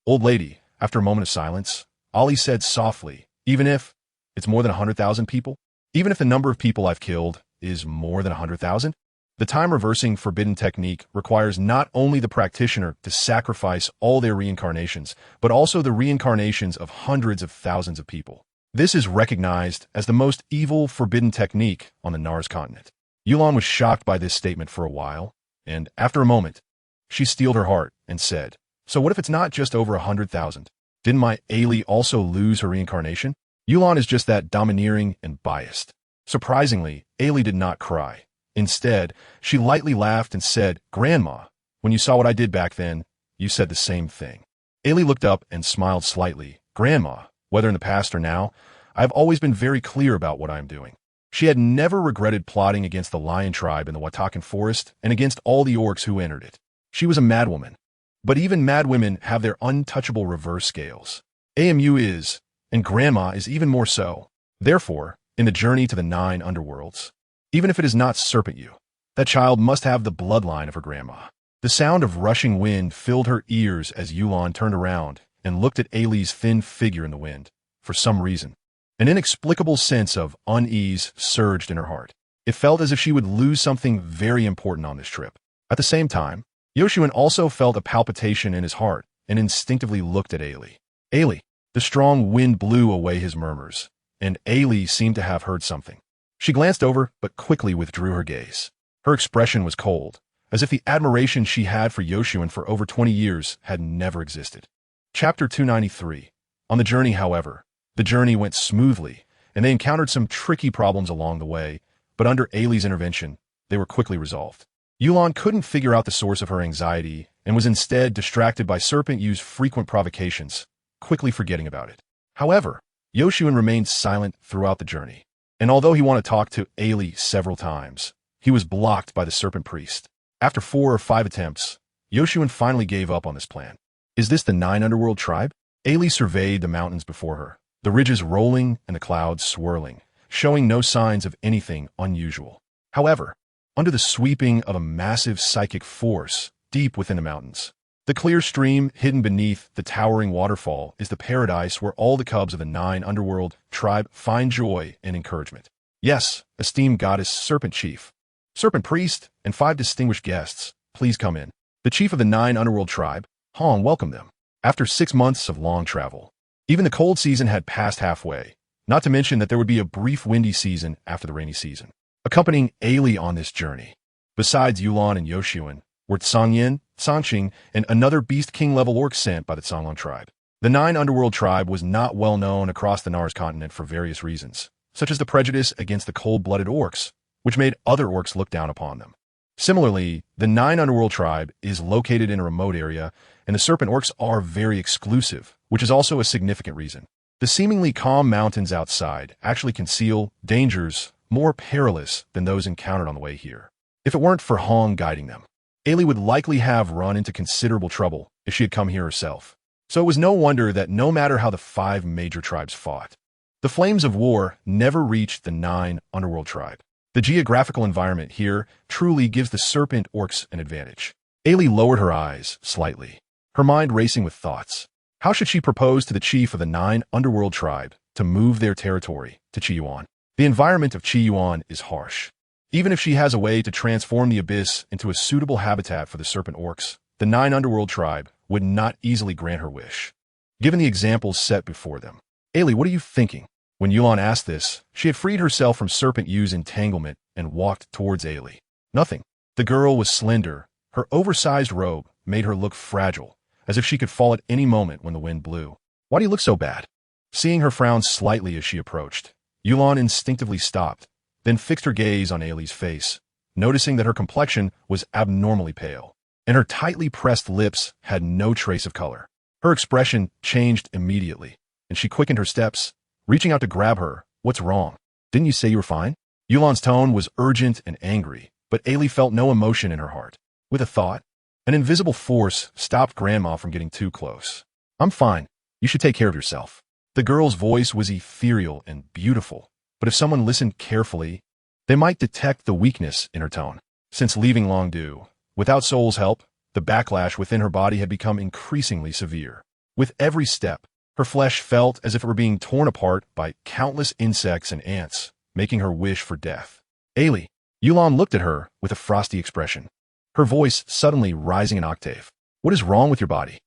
"Old lady," after a moment of silence, Ali said softly, "Even if it's more than 100,000 people? Even if the number of people I've killed is more than 100,000? The time-reversing forbidden technique requires not only the practitioner to sacrifice all their reincarnations, but also the reincarnations of hundreds of thousands of people. This is recognized as the most evil forbidden technique on the Nars continent." Yulan was shocked by this statement for a while, and after a moment, she steeled her heart and said, "So what if it's not just over 100,000? Didn't my Ali also lose her reincarnation?" Yulan is just that domineering and biased. Surprisingly, Ali did not cry. Instead, she lightly laughed and said, "Grandma, when you saw what I did back then, you said the same thing." Ali looked up and smiled slightly. "Grandma, whether in the past or now, I've always been very clear about what I am doing." She had never regretted plotting against the lion tribe in the Watakan Forest and against all the orcs who entered it. She was a madwoman. But even madwomen have their untouchable reverse scales. AMU is, and Grandma is even more so. Therefore, in the journey to the 9 underworlds, even if it is not Serpent You, that child must have the bloodline of her grandma. The sound of rushing wind filled her ears as Yulan turned around and looked at Ali's thin figure in the wind. For some reason, an inexplicable sense of unease surged in her heart. It felt as if she would lose something very important on this trip. At the same time, Yoshuan also felt a palpitation in his heart and instinctively looked at Ailey. Ailey. The strong wind blew away his murmurs, and Ailey seemed to have heard something. She glanced over, but quickly withdrew her gaze. Her expression was cold, as if the admiration she had for Yoshuin for over 20 years had never existed. Chapter 293. On the journey, however, the journey went smoothly, and they encountered some tricky problems along the way, but under Ailey's intervention, they were quickly resolved. Yulon couldn't figure out the source of her anxiety and was instead distracted by Serpent Yu's frequent provocations, quickly forgetting about it. However, Yoshuin remained silent throughout the journey, and although he wanted to talk to Ailey several times, he was blocked by the Serpent Priest. After 4 or 5 attempts, Yoshuin finally gave up on this plan. Is this the 9 Underworld tribe? Ailey surveyed the mountains before her, the ridges rolling and the clouds swirling, showing no signs of anything unusual. However, under the sweeping of a massive psychic force deep within the mountains, the clear stream hidden beneath the towering waterfall is the paradise where all the cubs of the 9 Underworld tribe find joy and encouragement. Yes, esteemed goddess Serpent Chief, Serpent Priest, and 5 distinguished guests, please come in. The chief of the 9 Underworld tribe, Han, welcomed them. After 6 months of long travel, even the cold season had passed halfway, not to mention that there would be a brief windy season after the rainy season. Accompanying Ailey on this journey, besides Yulon and Yoshuin, were Tsangyin, Sanqing, and another Beast King-level orc sent by the Tsanglong tribe. The 9 Underworld tribe was not well known across the Nars continent for various reasons, such as the prejudice against the cold-blooded orcs, which made other orcs look down upon them. Similarly, the 9 Underworld tribe is located in a remote area, and the Serpent Orcs are very exclusive, which is also a significant reason. The seemingly calm mountains outside actually conceal dangers more perilous than those encountered on the way here. If it weren't for Hong guiding them, Ailey would likely have run into considerable trouble if she had come here herself. So it was no wonder that no matter how the 5 major tribes fought, the flames of war never reached the 9 Underworld tribe. The geographical environment here truly gives the Serpent Orcs an advantage. Ailey lowered her eyes slightly, her mind racing with thoughts. How should she propose to the chief of the 9 Underworld tribe to move their territory to Chiyuan? The environment of Chiyuan is harsh. Even if she has a way to transform the abyss into a suitable habitat for the Serpent Orcs, the 9 Underworld tribe would not easily grant her wish. Given the examples set before them, Ailey, what are you thinking? When Yulon asked this, she had freed herself from Serpent Yu's entanglement and walked towards Ailey. Nothing. The girl was slender. Her oversized robe made her look fragile, as if she could fall at any moment when the wind blew. Why do you look so bad? Seeing her frown slightly as she approached, Yulon instinctively stopped, then fixed her gaze on Ailey's face, noticing that her complexion was abnormally pale, and her tightly pressed lips had no trace of color. Her expression changed immediately, and she quickened her steps, reaching out to grab her. What's wrong? Didn't you say you were fine? Yulon's tone was urgent and angry, but Ailey felt no emotion in her heart. With a thought, an invisible force stopped Grandma from getting too close. I'm fine. You should take care of yourself. The girl's voice was ethereal and beautiful, but if someone listened carefully, they might detect the weakness in her tone. Since leaving Longdu, without Soul's help, the backlash within her body had become increasingly severe. With every step, her flesh felt as if it were being torn apart by countless insects and ants, making her wish for death. Ailey, Yulon looked at her with a frosty expression, her voice suddenly rising an octave. What is wrong with your body?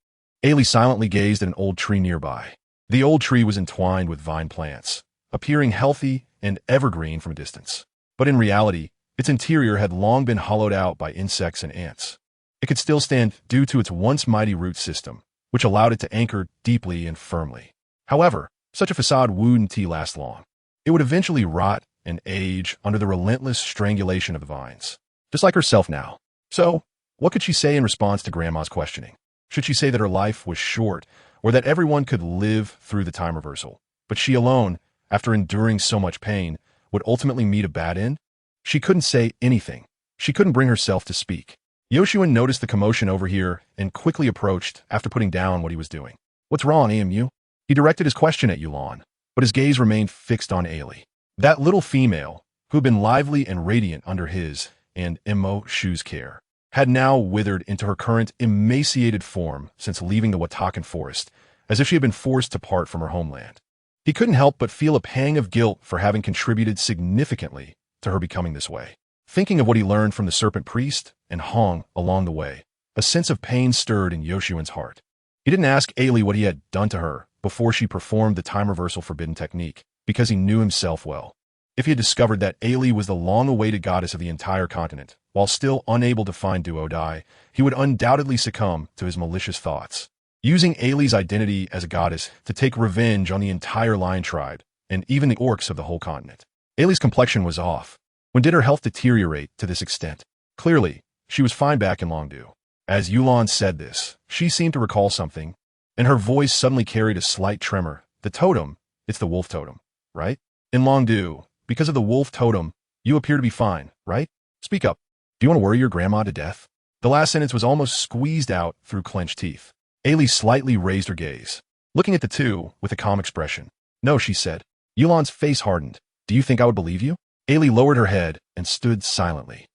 Ailey silently gazed at an old tree nearby. The old tree was entwined with vine plants, appearing healthy and evergreen from a distance. But in reality, its interior had long been hollowed out by insects and ants. It could still stand due to its once mighty root system, which allowed it to anchor deeply and firmly. However, such a facade wouldn't last long. It would eventually rot and age under the relentless strangulation of the vines, just like herself now. So, what could she say in response to Grandma's questioning? Should she say that her life was short, or that everyone could live through the time reversal, but she alone, after enduring so much pain, would ultimately meet a bad end? She couldn't say anything. She couldn't bring herself to speak. Yoshuin noticed the commotion over here and quickly approached after putting down what he was doing. What's wrong, AMU? He directed his question at Yulon, but his gaze remained fixed on Ailey. That little female, who had been lively and radiant under his and Mo Shu's care, had now withered into her current emaciated form since leaving the Watakan Forest, as if she had been forced to part from her homeland. He couldn't help but feel a pang of guilt for having contributed significantly to her becoming this way. Thinking of what he learned from the Serpent Priest and Hong along the way, a sense of pain stirred in Yoshuin's heart. He didn't ask Ailey what he had done to her before she performed the time reversal forbidden technique, because he knew himself well. If he had discovered that Ailey was the long-awaited goddess of the entire continent, while still unable to find Duodai, he would undoubtedly succumb to his malicious thoughts. Using Ailey's identity as a goddess to take revenge on the entire lion tribe, and even the orcs of the whole continent. Ailey's complexion was off. When did her health deteriorate to this extent? Clearly, she was fine back in Longdu. As Yulon said this, she seemed to recall something, and her voice suddenly carried a slight tremor. The totem, it's the wolf totem, right? In Longdu, because of the wolf totem, you appear to be fine, right? Speak up. Do you want to worry your grandma to death? The last sentence was almost squeezed out through clenched teeth. Ailey slightly raised her gaze, looking at the two with a calm expression. No, she said. Yulon's face hardened. Do you think I would believe you? Ailey lowered her head and stood silently,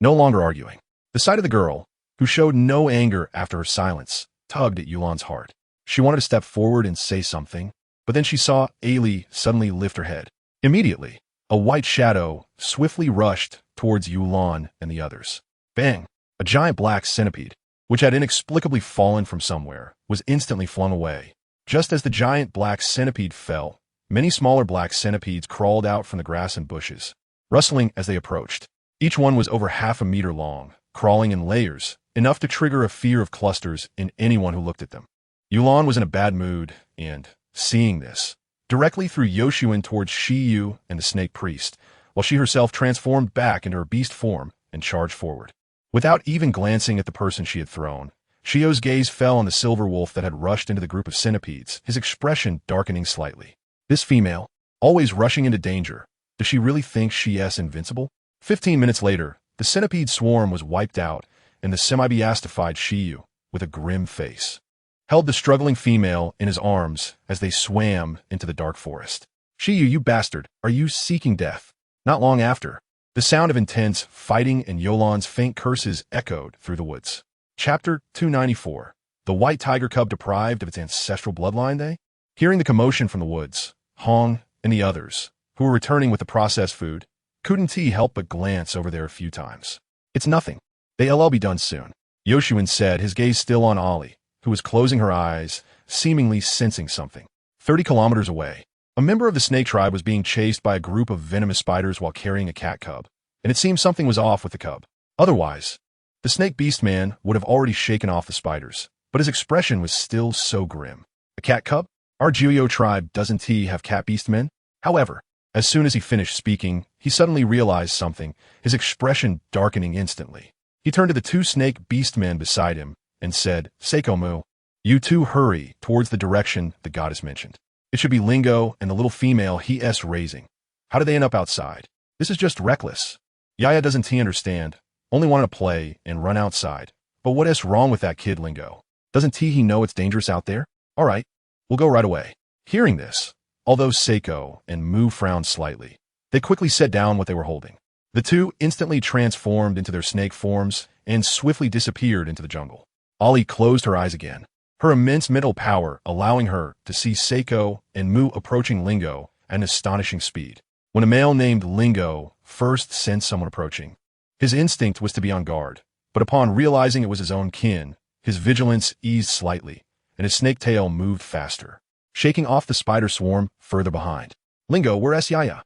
no longer arguing. The sight of the girl, who showed no anger after her silence, tugged at Yulon's heart. She wanted to step forward and say something, but then she saw Ailey suddenly lift her head. Immediately, a white shadow swiftly rushed towards Yulon and the others. Bang! A giant black centipede, which had inexplicably fallen from somewhere, was instantly flung away. Just as the giant black centipede fell, many smaller black centipedes crawled out from the grass and bushes, rustling as they approached. Each one was over half a meter long, crawling in layers, enough to trigger a fear of clusters in anyone who looked at them. Yulon was in a bad mood, and, seeing this, directly threw Yoshuin towards Shiyu and the snake priest, while she herself transformed back into her beast form and charged forward. Without even glancing at the person she had thrown, Shio's gaze fell on the silver wolf that had rushed into the group of centipedes, his expression darkening slightly. This female, always rushing into danger, does she really think she is invincible? 15 minutes later, the centipede swarm was wiped out, and the semi-beastified Shiyu, with a grim face, held the struggling female in his arms as they swam into the dark forest. Shiyu, you bastard, are you seeking death? Not long after, the sound of intense fighting and Yulon's faint curses echoed through the woods. Chapter 294. The white tiger cub deprived of its ancestral bloodline, they? Hearing the commotion from the woods, Hong and the others, who were returning with the processed food, couldn't he help but glance over there a few times. It's nothing. They'll all be done soon, Yoshuin said, his gaze still on Ollie, who was closing her eyes, seemingly sensing something. 30 kilometers away, a member of the snake tribe was being chased by a group of venomous spiders while carrying a cat cub, and it seemed something was off with the cub. Otherwise, the snake beast man would have already shaken off the spiders, but his expression was still so grim. A cat cub? Our Juyo tribe doesn't he have cat beast men? However, as soon as he finished speaking, he suddenly realized something, his expression darkening instantly. He turned to the two snake beast men beside him and said, Seiko Mu, you two hurry towards the direction the goddess mentioned. It should be Lingo and the little female he raising. How did they end up outside? This is just reckless. Yaya doesn't he understand, only wanted to play and run outside. But what is wrong with that kid, Lingo? Doesn't he know it's dangerous out there? All right, we'll go right away. Hearing this, although Seiko and Mu frowned slightly, they quickly set down what they were holding. The two instantly transformed into their snake forms and swiftly disappeared into the jungle. Ollie closed her eyes again, her immense mental power allowing her to see Seiko and Mu approaching Lingo at an astonishing speed. When a male named Lingo first sensed someone approaching, his instinct was to be on guard, but upon realizing it was his own kin, his vigilance eased slightly, and his snake tail moved faster, shaking off the spider swarm further behind. Lingo, where's Yaya?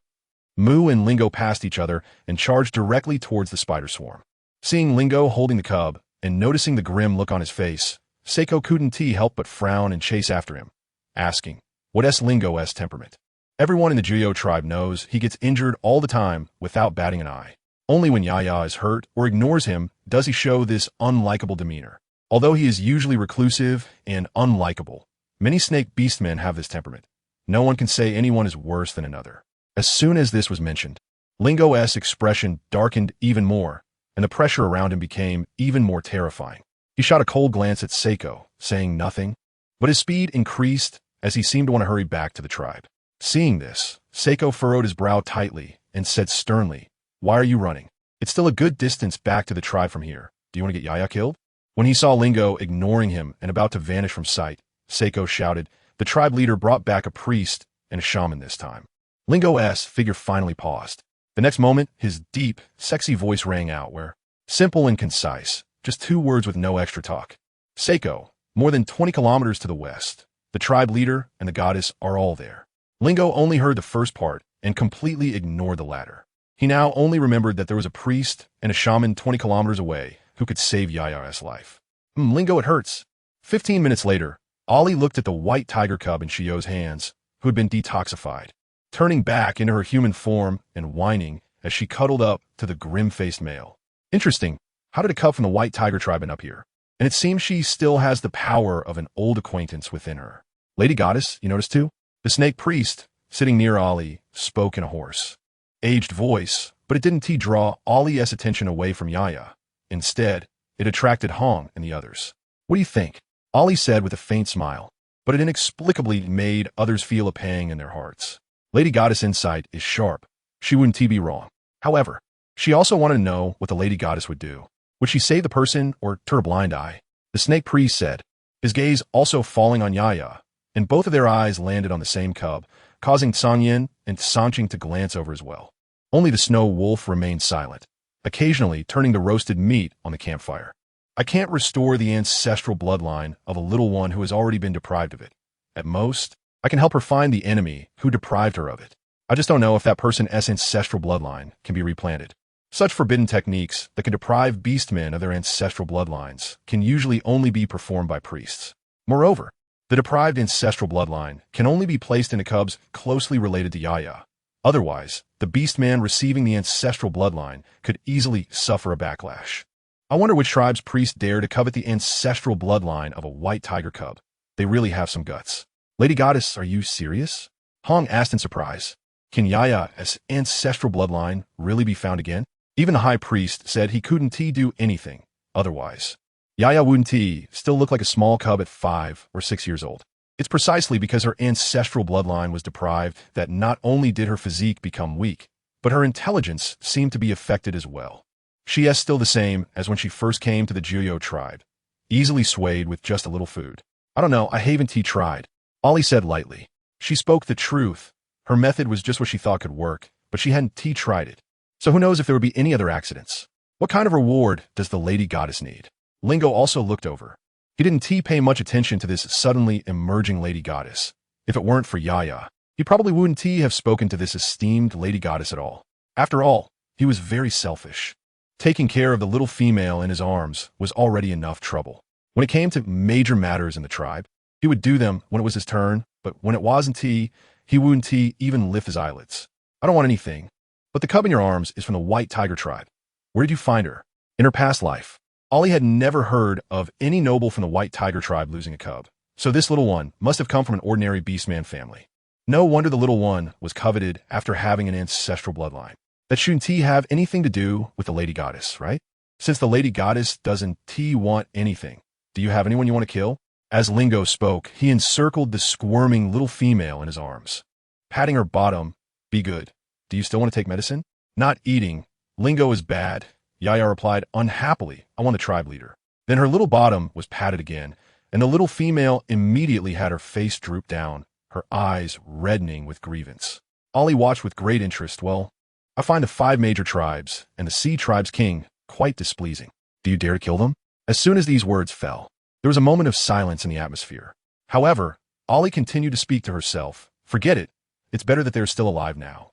Mu and Lingo passed each other and charged directly towards the spider swarm. Seeing Lingo holding the cub and noticing the grim look on his face, Seiko couldn't help but frown and chase after him, asking, what's Lingo's temperament? Everyone in the Juyo tribe knows he gets injured all the time without batting an eye. Only when Yaya is hurt or ignores him does he show this unlikable demeanor. Although he is usually reclusive and unlikable, many snake beastmen have this temperament. No one can say anyone is worse than another. As soon as this was mentioned, Lingo's expression darkened even more, and the pressure around him became even more terrifying. He shot a cold glance at Seiko, saying nothing, but his speed increased as he seemed to want to hurry back to the tribe. Seeing this, Seiko furrowed his brow tightly and said sternly, why are you running? It's still a good distance back to the tribe from here. Do you want to get Yaya killed? When he saw Lingo ignoring him and about to vanish from sight, Seiko shouted. The tribe leader brought back a priest and a shaman this time. Lingo's figure finally paused. The next moment, his deep, sexy voice rang out where, simple and concise, just 2 words with no extra talk. Seiko, more than 20 kilometers to the west. The tribe leader and the goddess are all there. Lingo only heard the first part and completely ignored the latter. He now only remembered that there was a priest and a shaman 20 kilometers away who could save Yaya's life. Lingo, it hurts. 15 minutes later, Ollie looked at the white tiger cub in Shio's hands, who had been detoxified, turning back into her human form and whining as she cuddled up to the grim-faced male. Interesting. How did a cub from the white tiger tribe end up here? And it seems she still has the power of an old acquaintance within her. Lady Goddess, you noticed too? The snake priest, sitting near Ollie, spoke in a hoarse, aged voice, but it didn't draw Ollie's attention away from Yaya. Instead, it attracted Hong and the others. What do you think? Ollie said with a faint smile, but it inexplicably made others feel a pang in their hearts. Lady Goddess' insight is sharp. She wouldn't be wrong. However, she also wanted to know what the Lady Goddess would do. Would she save the person or turn a blind eye? The snake priest said, his gaze also falling on Yaya, and both of their eyes landed on the same cub, causing Sanyin and Sanqing to glance over as well. Only the snow wolf remained silent, occasionally turning to roasted meat on the campfire. I can't restore the ancestral bloodline of a little one who has already been deprived of it. At most, I can help her find the enemy who deprived her of it. I just don't know if that person's ancestral bloodline can be replanted. Such forbidden techniques that can deprive beastmen of their ancestral bloodlines can usually only be performed by priests. Moreover, the deprived ancestral bloodline can only be placed into cubs closely related to Yaya. Otherwise, the beastman receiving the ancestral bloodline could easily suffer a backlash. I wonder which tribe's priests dare to covet the ancestral bloodline of a white tiger cub. They really have some guts. Lady Goddess, are you serious? Hong asked in surprise. Can Yaya's ancestral bloodline really be found again? Even the high priest said he couldn't do anything otherwise. Yaya wouldn't still look like a small cub at 5 or 6 years old. It's precisely because her ancestral bloodline was deprived that not only did her physique become weak, but her intelligence seemed to be affected as well. She is still the same as when she first came to the Juyo tribe, easily swayed with just a little food. I don't know, I haven't tried. Ollie said lightly. She spoke the truth. Her method was just what she thought could work, but she hadn't tried it. So who knows if there would be any other accidents? What kind of reward does the Lady Goddess need? Lingo also looked over. He didn't pay much attention to this suddenly emerging Lady Goddess. If it weren't for Yaya, he probably wouldn't have spoken to this esteemed Lady Goddess at all. After all, he was very selfish. Taking care of the little female in his arms was already enough trouble. When it came to major matters in the tribe, he would do them when it was his turn, but when it wasn't he wouldn't even lift his eyelids. I don't want anything. But the cub in your arms is from the white tiger tribe. Where did you find her? In her past life. Ollie had never heard of any noble from the white tiger tribe losing a cub, so this little one must have come from an ordinary beastman family. No wonder the little one was coveted after having an ancestral bloodline. That shouldn't have anything to do with the Lady Goddess, right? Since the Lady Goddess doesn't want anything, do you have anyone you want to kill? As Lingo spoke, he encircled the squirming little female in his arms, patting her bottom. Be good. Do you still want to take medicine? Not eating. Lingo is bad. Yaya replied unhappily. I want the tribe leader. Then her little bottom was patted again, and the little female immediately had her face droop down, her eyes reddening with grievance. Ollie watched with great interest. Well, I find the 5 major tribes and the Sea tribe's king quite displeasing. Do you dare to kill them? As soon as these words fell, there was a moment of silence in the atmosphere. However, Ollie continued to speak to herself. Forget it. It's better that they're still alive now.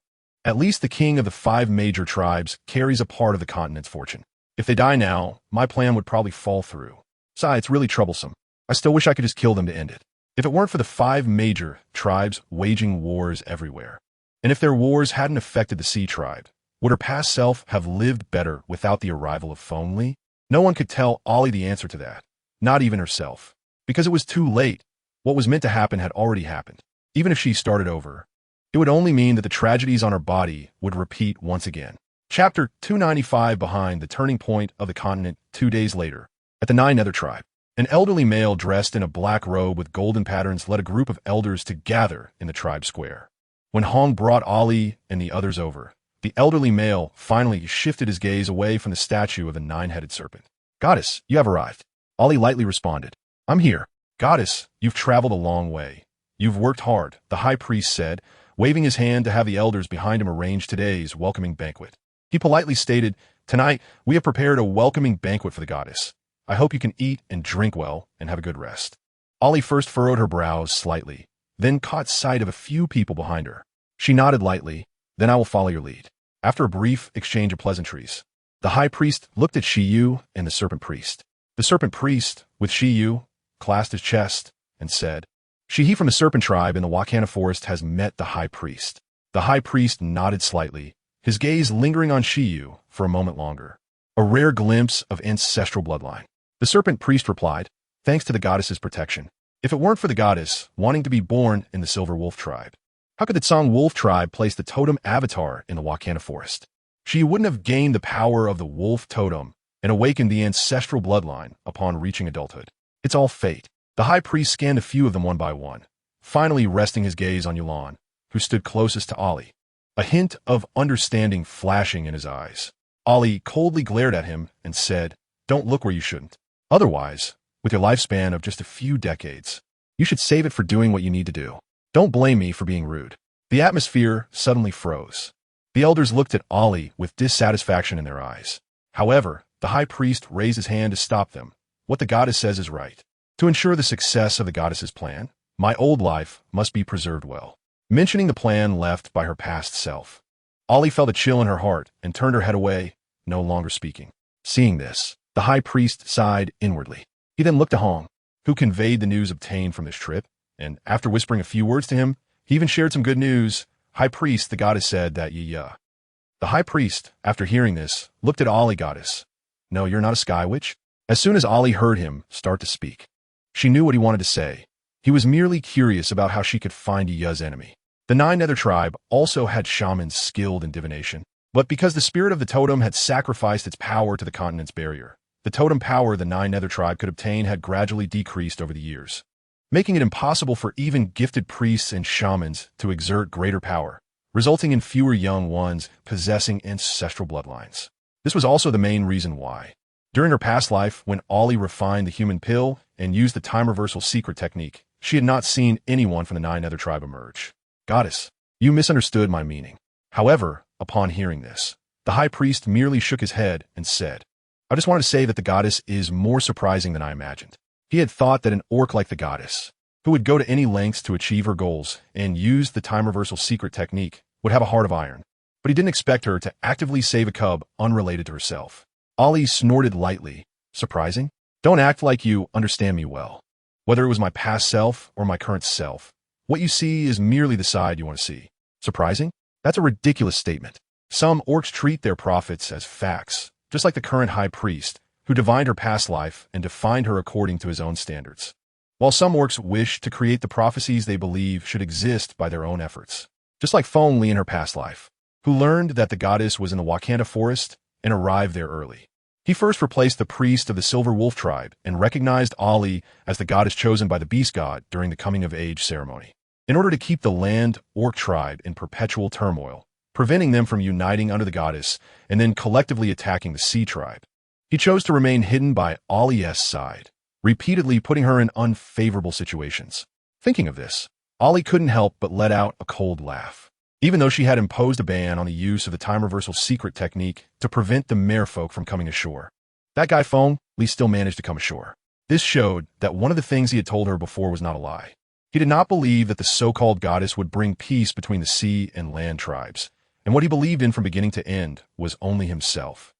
At least the king of the 5 major tribes carries a part of the continent's fortune. If they die now, my plan would probably fall through. Besides, it's really troublesome. I still wish I could just kill them to end it. If it weren't for the 5 major tribes waging wars everywhere, and if their wars hadn't affected the Sea tribe, would her past self have lived better without the arrival of Phonely? No one could tell Ollie the answer to that, not even herself, because it was too late. What was meant to happen had already happened. Even if she started over, it would only mean that the tragedies on her body would repeat once again. Chapter 295. Behind the turning point of the continent 2 days later, at the Nine Nether tribe, an elderly male dressed in a black robe with golden patterns led a group of elders to gather in the tribe square. When Hong brought Ollie and the others over, the elderly male finally shifted his gaze away from the statue of the 9-headed serpent. Goddess, you have arrived. Ollie lightly responded. I'm here. Goddess, you've traveled a long way. You've worked hard, the high priest said, waving his hand to have the elders behind him arrange today's welcoming banquet. He politely stated, tonight we have prepared a welcoming banquet for the goddess. I hope you can eat and drink well and have a good rest. Ollie first furrowed her brows slightly, then caught sight of a few people behind her. She nodded lightly. Then I will follow your lead. After a brief exchange of pleasantries, the high priest looked at Shiyu and the serpent priest. The serpent priest, with Shiyu, clasped his chest and said, Shihi from the serpent tribe in the Watakan Forest has met the high priest. The high priest nodded slightly, his gaze lingering on Shiyu for a moment longer. A rare glimpse of ancestral bloodline. The serpent priest replied, thanks to the goddess's protection. If it weren't for the goddess wanting to be born in the silver wolf tribe, how could the Tsang wolf tribe place the totem avatar in the Watakan Forest? She wouldn't have gained the power of the wolf totem and awakened the ancestral bloodline upon reaching adulthood. It's all fate. The high priest scanned a few of them one by one, finally resting his gaze on Yulan, who stood closest to Ollie, a hint of understanding flashing in his eyes. Ollie coldly glared at him and said, don't look where you shouldn't. Otherwise, with your lifespan of just a few decades, you should save it for doing what you need to do. Don't blame me for being rude. The atmosphere suddenly froze. The elders looked at Ollie with dissatisfaction in their eyes. However, the high priest raised his hand to stop them. What the goddess says is right. To ensure the success of the goddess's plan, my old life must be preserved well. Mentioning the plan left by her past self, Ollie felt a chill in her heart and turned her head away, no longer speaking. Seeing this, the high priest sighed inwardly. He then looked to Hong, who conveyed the news obtained from this trip, and after whispering a few words to him, he even shared some good news. High priest, the goddess said that The high priest, after hearing this, looked at Ollie. Goddess, no, you're not a sky witch? As soon as Ollie heard him start to speak, she knew what he wanted to say. He was merely curious about how she could find Ya's enemy. The Nine Nether tribe also had shamans skilled in divination, but because the spirit of the totem had sacrificed its power to the continent's barrier, the totem power the Nine Nether tribe could obtain had gradually decreased over the years, making it impossible for even gifted priests and shamans to exert greater power, resulting in fewer young ones possessing ancestral bloodlines. This was also the main reason why, during her past life, when Ollie refined the human pill and used the time reversal secret technique, she had not seen anyone from the Nine Nether tribe emerge. Goddess, you misunderstood my meaning. However, upon hearing this, the high priest merely shook his head and said, I just wanted to say that the goddess is more surprising than I imagined. He had thought that an orc like the goddess, who would go to any lengths to achieve her goals and use the time reversal secret technique, would have a heart of iron. But he didn't expect her to actively save a cub unrelated to herself. Ollie snorted lightly. Surprising? Don't act like you understand me well. Whether it was my past self or my current self, what you see is merely the side you want to see. Surprising? That's a ridiculous statement. Some orcs treat their prophets as facts, just like the current high priest, who divined her past life and defined her according to his own standards. While some orcs wish to create the prophecies they believe should exist by their own efforts, just like Feng Li in her past life, who learned that the goddess was in the Watakan Forest and arrived there early. He first replaced the priest of the Silver Wolf tribe and recognized Ollie as the goddess chosen by the beast god during the coming-of-age ceremony, in order to keep the land orc tribe in perpetual turmoil, preventing them from uniting under the goddess and then collectively attacking the sea tribe. He chose to remain hidden by Ollie's side, repeatedly putting her in unfavorable situations. Thinking of this, Ollie couldn't help but let out a cold laugh. Even though she had imposed a ban on the use of the time reversal secret technique to prevent the merfolk from coming ashore, that guy Feng Li still managed to come ashore. This showed that one of the things he had told her before was not a lie. He did not believe that the so-called goddess would bring peace between the sea and land tribes, and what he believed in from beginning to end was only himself.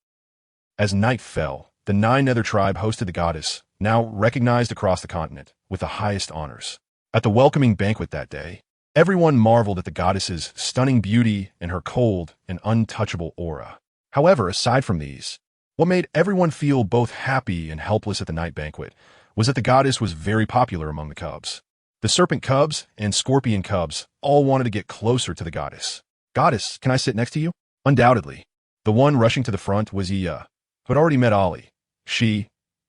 As night fell, the Nine Nether tribe hosted the goddess, now recognized across the continent, with the highest honors. At the welcoming banquet that day, everyone marveled at the goddess's stunning beauty and her cold and untouchable aura. However, aside from these, what made everyone feel both happy and helpless at the night banquet was that the goddess was very popular among the cubs. The serpent cubs and scorpion cubs all wanted to get closer to the goddess. Goddess, can I sit next to you? Undoubtedly. The one rushing to the front was Iya, who had already met Ollie. She,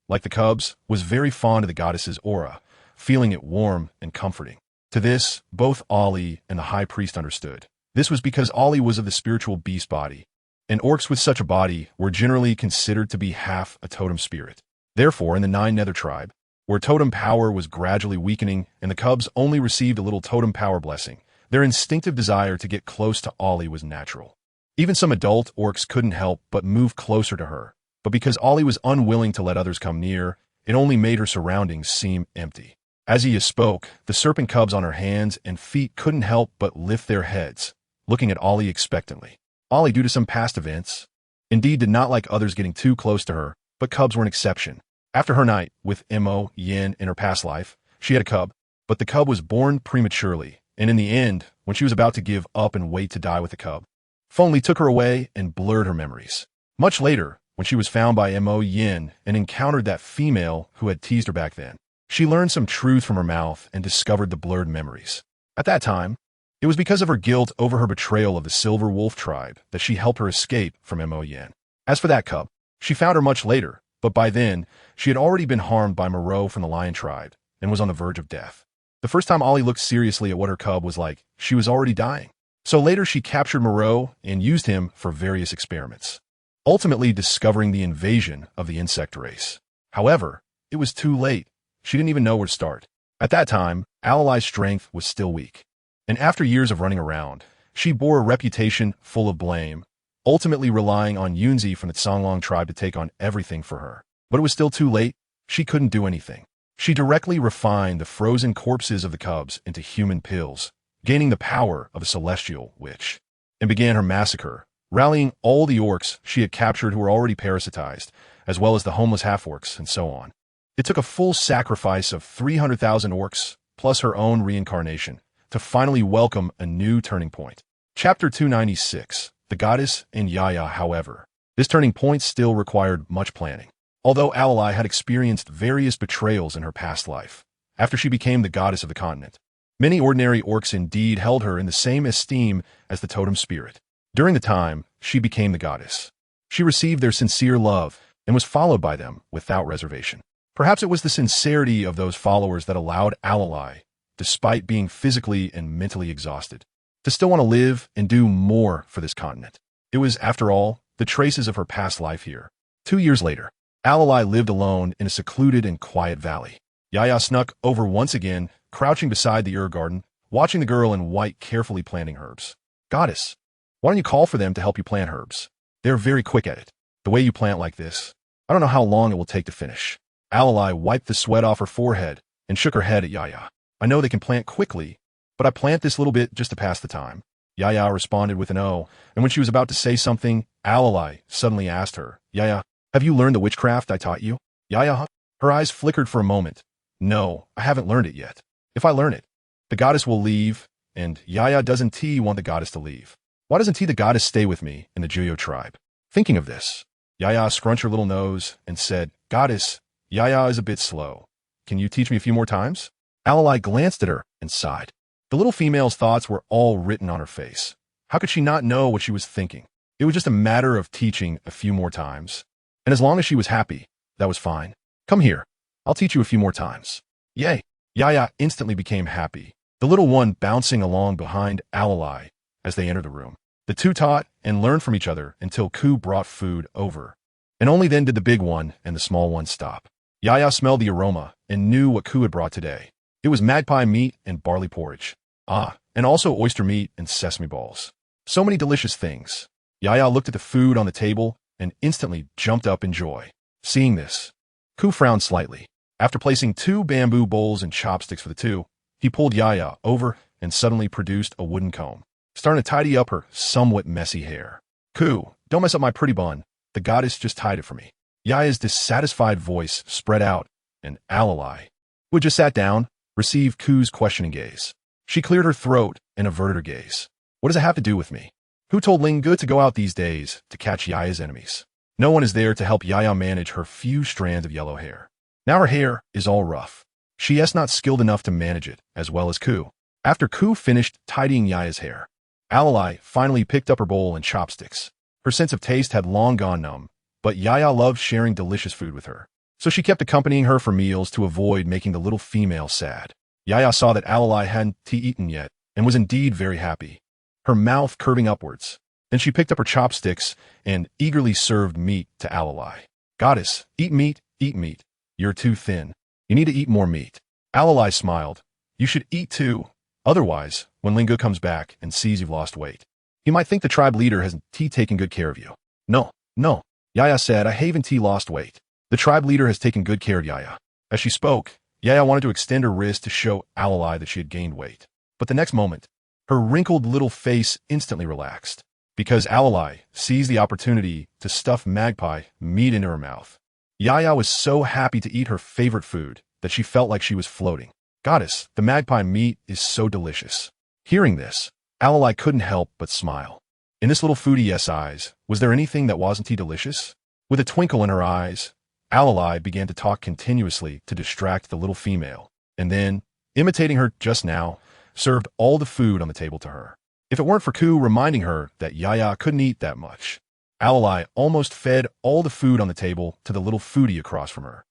like the cubs, was very fond of the goddess's aura, feeling it warm and comforting. To this, both Ollie and the high priest understood. This was because Ollie was of the spiritual beast body, and orcs with such a body were generally considered to be half a totem spirit. Therefore, in the Nine Nether tribe, where totem power was gradually weakening and the cubs only received a little totem power blessing, their instinctive desire to get close to Ollie was natural. Even some adult orcs couldn't help but move closer to her, But because Ollie was unwilling to let others come near, it only made her surroundings seem empty. As Iya spoke, the serpent cubs on her hands and feet couldn't help but lift their heads, looking at Ollie expectantly. Ollie, due to some past events, indeed did not like others getting too close to her, but cubs were an exception. After her night with Mo Yin in her past life, she had a cub, but the cub was born prematurely, and in the end, when she was about to give up and wait to die with the cub, Fengli took her away and blurred her memories. Much later, when she was found by Mo Yin and encountered that female who had teased her back then, she learned some truth from her mouth and discovered the blurred memories. At that time, it was because of her guilt over her betrayal of the Silver Wolf tribe that she helped her escape from Mo Yin. As for that cub, she found her much later, but by then, she had already been harmed by Moreau from the Lion tribe and was on the verge of death. The first time Ollie looked seriously at what her cub was like, she was already dying. So later she captured Moreau and used him for various experiments, ultimately discovering the invasion of the insect race. However, it was too late. She didn't even know where to start. At that time, Alali's strength was still weak. And after years of running around, she bore a reputation full of blame, ultimately relying on Yunzi from the Songlong tribe to take on everything for her. But it was still too late. She couldn't do anything. She directly refined the frozen corpses of the cubs into human pills, gaining the power of a celestial witch, and began her massacre, rallying all the orcs she had captured who were already parasitized, as well as the homeless half-orcs and so on. It took a full sacrifice of 300,000 orcs, plus her own reincarnation, to finally welcome a new turning point. Chapter 296, The Goddess and Yaya. However, this turning point still required much planning. Although Alali had experienced various betrayals in her past life, after she became the goddess of the continent, many ordinary orcs indeed held her in the same esteem as the totem spirit. During the time she became the goddess, she received their sincere love and was followed by them without reservation. Perhaps it was the sincerity of those followers that allowed Alali, despite being physically and mentally exhausted, to still want to live and do more for this continent. It was, after all, the traces of her past life here. 2 years later, Alali lived alone in a secluded and quiet valley. Yaya snuck over once again, crouching beside the herb garden, watching the girl in white carefully planting herbs. Goddess, why don't you call for them to help you plant herbs? They're very quick at it. The way you plant like this, I don't know how long it will take to finish. Alali wiped the sweat off her forehead and shook her head at Yaya. I know they can plant quickly, but I plant this little bit just to pass the time. Yaya responded with an O, and when she was about to say something, Alali suddenly asked her, Yaya, have you learned the witchcraft I taught you? Yaya, her eyes flickered for a moment. No, I haven't learned it yet. If I learn it, the goddess will leave, and Yaya doesn't T want the goddess to leave. Why doesn't T the goddess stay with me in the Juyo tribe? Thinking of this, Yaya scrunched her little nose and said, Goddess, Yaya is a bit slow. Can you teach me a few more times? Alali glanced at her and sighed. The little female's thoughts were all written on her face. How could she not know what she was thinking? It was just a matter of teaching a few more times. And as long as she was happy, that was fine. Come here. I'll teach you a few more times. Yay! Yaya instantly became happy, the little one bouncing along behind Alali as they entered the room. The two taught and learned from each other until Ku brought food over. And only then did the big one and the small one stop. Yaya smelled the aroma and knew what Ku had brought today. It was magpie meat and barley porridge. And also oyster meat and sesame balls. So many delicious things. Yaya looked at the food on the table and instantly jumped up in joy. Seeing this, Ku frowned slightly. After placing 2 bamboo bowls and chopsticks for the two, he pulled Yaya over and suddenly produced a wooden comb, starting to tidy up her somewhat messy hair. Ku, don't mess up my pretty bun. The goddess just tied it for me. Yaya's dissatisfied voice spread out, and Alali, who had just sat down, received Ku's questioning gaze. She cleared her throat and averted her gaze. What does it have to do with me? Who told Lingu to go out these days to catch Yaya's enemies? No one is there to help Yaya manage her few strands of yellow hair. Now her hair is all rough. She is not skilled enough to manage it as well as Ku. After Ku finished tidying Yaya's hair, Alali finally picked up her bowl and chopsticks. Her sense of taste had long gone numb, but Yaya loved sharing delicious food with her. So she kept accompanying her for meals to avoid making the little female sad. Yaya saw that Alali hadn't eaten yet and was indeed very happy, her mouth curving upwards. Then she picked up her chopsticks and eagerly served meat to Alali. Goddess, eat meat, eat meat. You're too thin. You need to eat more meat. Alali smiled. You should eat too. Otherwise, when Lingu comes back and sees you've lost weight, he might think the tribe leader hasn't taken good care of you. No. Yaya said, I haven't lost weight. The tribe leader has taken good care of Yaya. As she spoke, Yaya wanted to extend her wrist to show Alalai that she had gained weight. But the next moment, her wrinkled little face instantly relaxed, because Alalai seized the opportunity to stuff magpie meat into her mouth. Yaya was so happy to eat her favorite food that she felt like she was floating. Goddess, the magpie meat is so delicious. Hearing this, Alalai couldn't help but smile. In this little foodie eyes, was there anything that wasn't delicious? With a twinkle in her eyes, Alalai began to talk continuously to distract the little female, and then, imitating her just now, served all the food on the table to her. If it weren't for Ku reminding her that Yaya couldn't eat that much, Alalai almost fed all the food on the table to the little foodie across from her.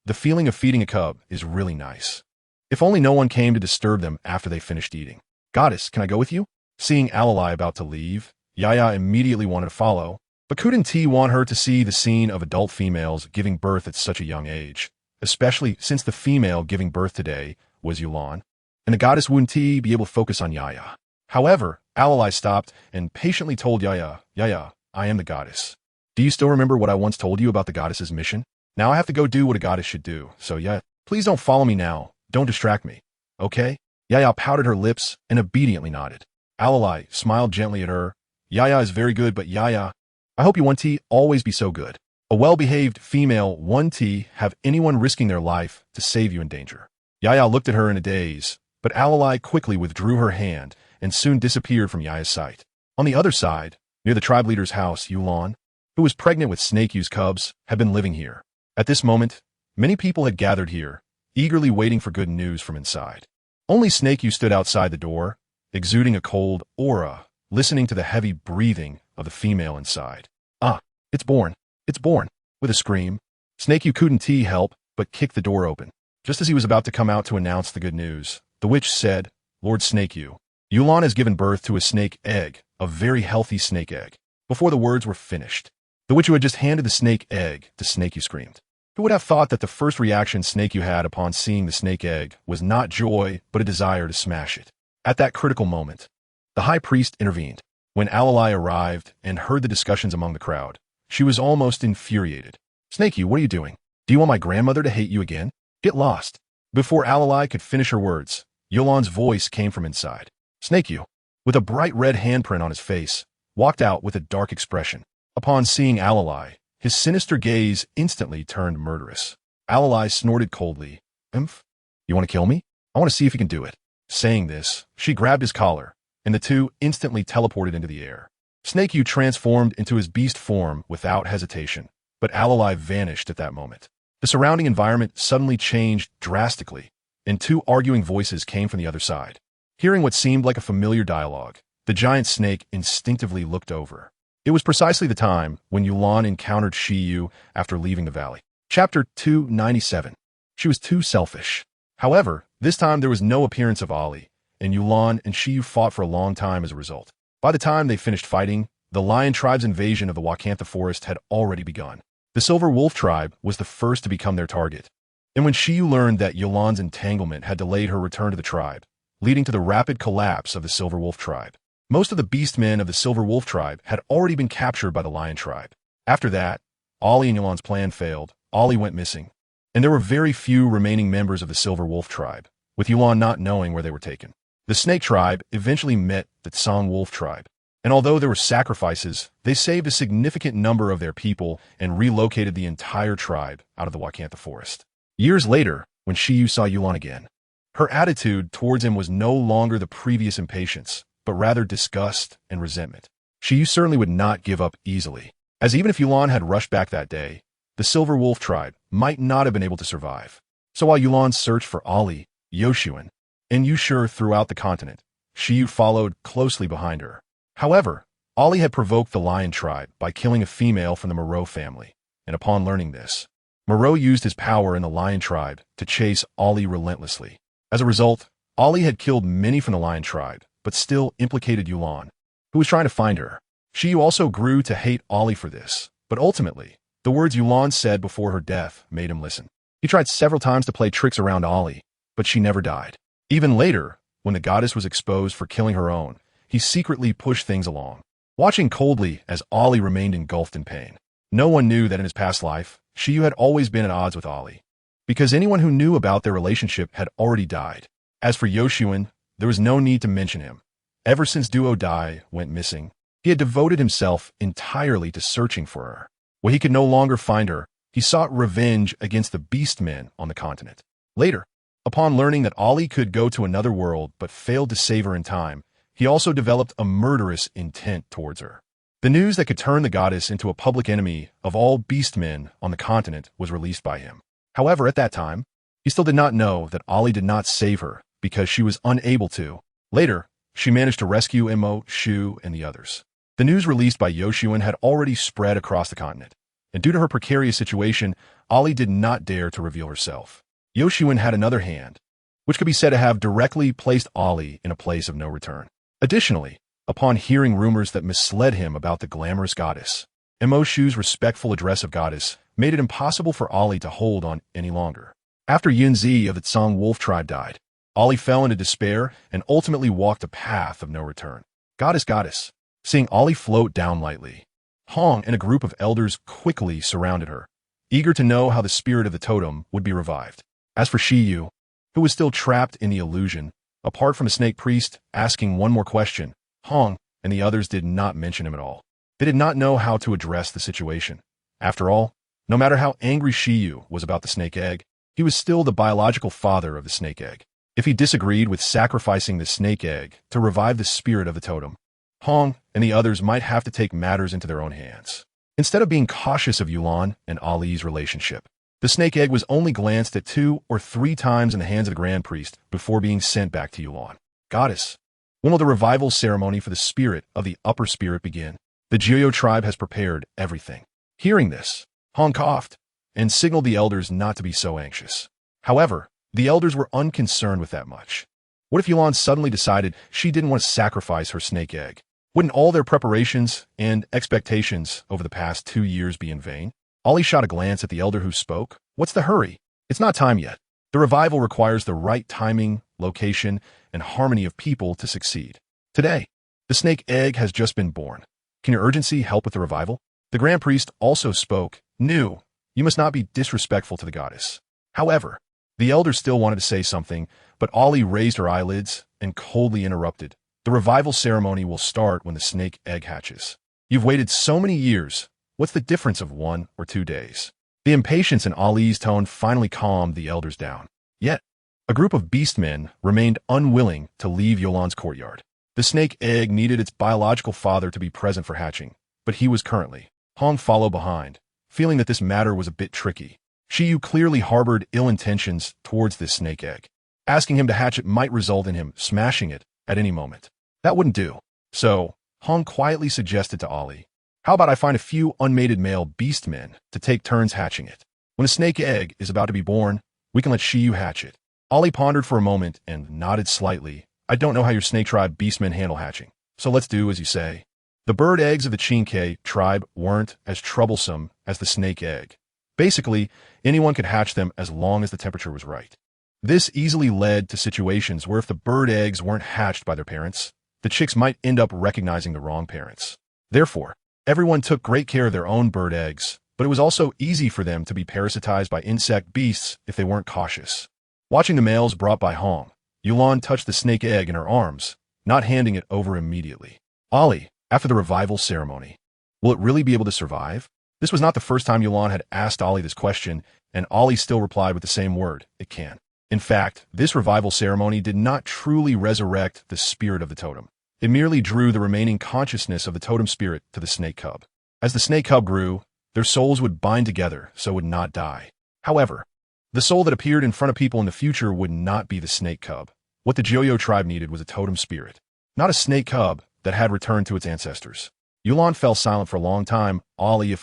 The feeling of feeding a cub is really nice. If only no one came to disturb them after they finished eating. Goddess, can I go with you? Seeing Alalai about to leave, Yaya immediately wanted to follow, but couldn't want her to see the scene of adult females giving birth at such a young age, especially since the female giving birth today was Yulan, and the goddess wouldn't be able to focus on Yaya. However, Alalai stopped and patiently told Yaya, Yaya, I am the goddess. Do you still remember what I once told you about the goddess's mission? Now I have to go do what a goddess should do, so yeah, please don't follow me now. Don't distract me. Okay? Yaya pouted her lips and obediently nodded. Alalai smiled gently at her. Yaya is very good, but Yaya, I hope you want to always be so good. A well-behaved female want to have anyone risking their life to save you in danger. Yaya looked at her in a daze, but Alalai quickly withdrew her hand and soon disappeared from Yaya's sight. On the other side, near the tribe leader's house, Yulan, who was pregnant with Snake Yu's cubs, had been living here. At this moment, many people had gathered here, eagerly waiting for good news from inside. Only Snake Yu stood outside the door, exuding a cold aura, listening to the heavy breathing of the female inside. Ah, it's born. It's born. With a scream, Snake Yu couldn't help but kick the door open. Just as he was about to come out to announce the good news, the witch said, Lord Snake Yu, Yulan has given birth to a snake egg, a very healthy snake egg. Before the words were finished, the witch who had just handed the snake egg to Snake Yu screamed. Who would have thought that the first reaction Snake Yu had upon seeing the snake egg was not joy, but a desire to smash it? At that critical moment, the high priest intervened. When Alalai arrived and heard the discussions among the crowd, she was almost infuriated. Snake Yu, what are you doing? Do you want my grandmother to hate you again? Get lost. Before Alalai could finish her words, Yulan's voice came from inside. Snake Yu, with a bright red handprint on his face, walked out with a dark expression. Upon seeing Alalai, his sinister gaze instantly turned murderous. Alalai snorted coldly. Imph? You want to kill me? I want to see if you can do it. Saying this, she grabbed his collar, and the two instantly teleported into the air. Snake Yu transformed into his beast form without hesitation, but Alalai vanished at that moment. The surrounding environment suddenly changed drastically, and two arguing voices came from the other side. Hearing what seemed like a familiar dialogue, the giant snake instinctively looked over. It was precisely the time when Yulan encountered Shiyu after leaving the valley. Chapter 297. She was too selfish. However, this time there was no appearance of Ali, and Yulan and Shiyu fought for a long time as a result. By the time they finished fighting, the lion tribe's invasion of the Watakan Forest had already begun. The Silver Wolf tribe was the first to become their target. And when Shiyu learned that Yulan's entanglement had delayed her return to the tribe, leading to the rapid collapse of the Silver Wolf tribe, most of the beastmen of the Silver Wolf tribe had already been captured by the Lion tribe. After that, Ali and Yulan's plan failed. Ali went missing, and there were very few remaining members of the Silver Wolf tribe, with Yulan not knowing where they were taken. The Snake tribe eventually met the Tsang Wolf tribe, and although there were sacrifices, they saved a significant number of their people and relocated the entire tribe out of the Watakan Forest. Years later, when Shiyu saw Yulan again, her attitude towards him was no longer the previous impatience, but rather disgust and resentment. Shiyu certainly would not give up easily, as even if Yulan had rushed back that day, the Silver Wolf tribe might not have been able to survive. So while Yulan searched for Ali, Yoshuan, and Yushur throughout the continent, Shiyu followed closely behind her. However, Ali had provoked the Lion tribe by killing a female from the Moreau family, and upon learning this, Moreau used his power in the Lion tribe to chase Ali relentlessly. As a result, Ali had killed many from the Lion tribe, but still implicated Yulan, who was trying to find her. Shiyu also grew to hate Ali for this, but ultimately, the words Yulan said before her death made him listen. He tried several times to play tricks around Ali, but she never died. Even later, when the goddess was exposed for killing her own, he secretly pushed things along, watching coldly as Ali remained engulfed in pain. No one knew that in his past life, Shiyu had always been at odds with Ali, because anyone who knew about their relationship had already died. As for Yoshiyun, there was no need to mention him. Ever since Duo Dai went missing, he had devoted himself entirely to searching for her. When he could no longer find her, he sought revenge against the beastmen on the continent. Later, upon learning that Ali could go to another world but failed to save her in time, he also developed a murderous intent towards her. The news that could turn the goddess into a public enemy of all beastmen on the continent was released by him. However, at that time, he still did not know that Ali did not save her because she was unable to. Later, she managed to rescue Imo, Shu, and the others. The news released by Yoshiyun had already spread across the continent, and due to her precarious situation, Ali did not dare to reveal herself. Yoshiyun had another hand, which could be said to have directly placed Ali in a place of no return. Additionally, upon hearing rumors that misled him about the glamorous goddess, Imo Shu's respectful address of goddess made it impossible for Ali to hold on any longer. After Yunzi of the Tsang Wolf tribe died, Ali fell into despair and ultimately walked a path of no return. Goddess. Seeing Ali float down lightly, Hong and a group of elders quickly surrounded her, eager to know how the spirit of the totem would be revived. As for Shiyu, who was still trapped in the illusion, apart from a snake priest asking one more question, Hong and the others did not mention him at all. They did not know how to address the situation. After all, no matter how angry Shiyu was about the snake egg, he was still the biological father of the snake egg. If he disagreed with sacrificing the snake egg to revive the spirit of the totem, Hong and the others might have to take matters into their own hands. Instead of being cautious of Yulan and Ali's relationship, the snake egg was only glanced at 2 or 3 times in the hands of the Grand Priest before being sent back to Yulan. Goddess, when will the revival ceremony for the spirit of the upper spirit begin? The Jiyo tribe has prepared everything. Hearing this, Hong coughed and signaled the elders not to be so anxious. However, the elders were unconcerned with that much. What if Yulan suddenly decided she didn't want to sacrifice her snake egg? Wouldn't all their preparations and expectations over the past 2 years be in vain? Ali shot a glance at the elder who spoke. What's the hurry? It's not time yet. The revival requires the right timing, location, and harmony of people to succeed. Today, the snake egg has just been born. Can your urgency help with the revival? The Grand Priest also spoke. You must not be disrespectful to the goddess. However, the elder still wanted to say something, but Ali raised her eyelids and coldly interrupted. The revival ceremony will start when the snake egg hatches. You've waited so many years. What's the difference of 1 or 2 days? The impatience in Ali's tone finally calmed the elders down. Yet, a group of beastmen remained unwilling to leave Yolan's courtyard. The snake egg needed its biological father to be present for hatching, but he was currently. Hong followed behind, feeling that this matter was a bit tricky. Shiyu clearly harbored ill intentions towards this snake egg. Asking him to hatch it might result in him smashing it at any moment. That wouldn't do. So, Hong quietly suggested to Ali, how about I find a few unmated male beastmen to take turns hatching it? When a snake egg is about to be born, we can let Shiyu hatch it. Ali pondered for a moment and nodded slightly. I don't know how your snake tribe beastmen handle hatching, so let's do as you say. The bird eggs of the Chinke tribe weren't as troublesome as the snake egg. Basically, anyone could hatch them as long as the temperature was right. This easily led to situations where if the bird eggs weren't hatched by their parents, the chicks might end up recognizing the wrong parents. Therefore, everyone took great care of their own bird eggs, but it was also easy for them to be parasitized by insect beasts if they weren't cautious. Watching the males brought by Hong, Yulan touched the snake egg in her arms, not handing it over immediately. Ali, after the revival ceremony, will it really be able to survive? This was not the first time Yulan had asked Ali this question, and Ali still replied with the same word, it can. In fact, this revival ceremony did not truly resurrect the spirit of the totem. It merely drew the remaining consciousness of the totem spirit to the snake cub. As the snake cub grew, their souls would bind together so it would not die. However, the soul that appeared in front of people in the future would not be the snake cub. What the Joyo tribe needed was a totem spirit, not a snake cub that had returned to its ancestors. Yulan fell silent for a long time. Ali,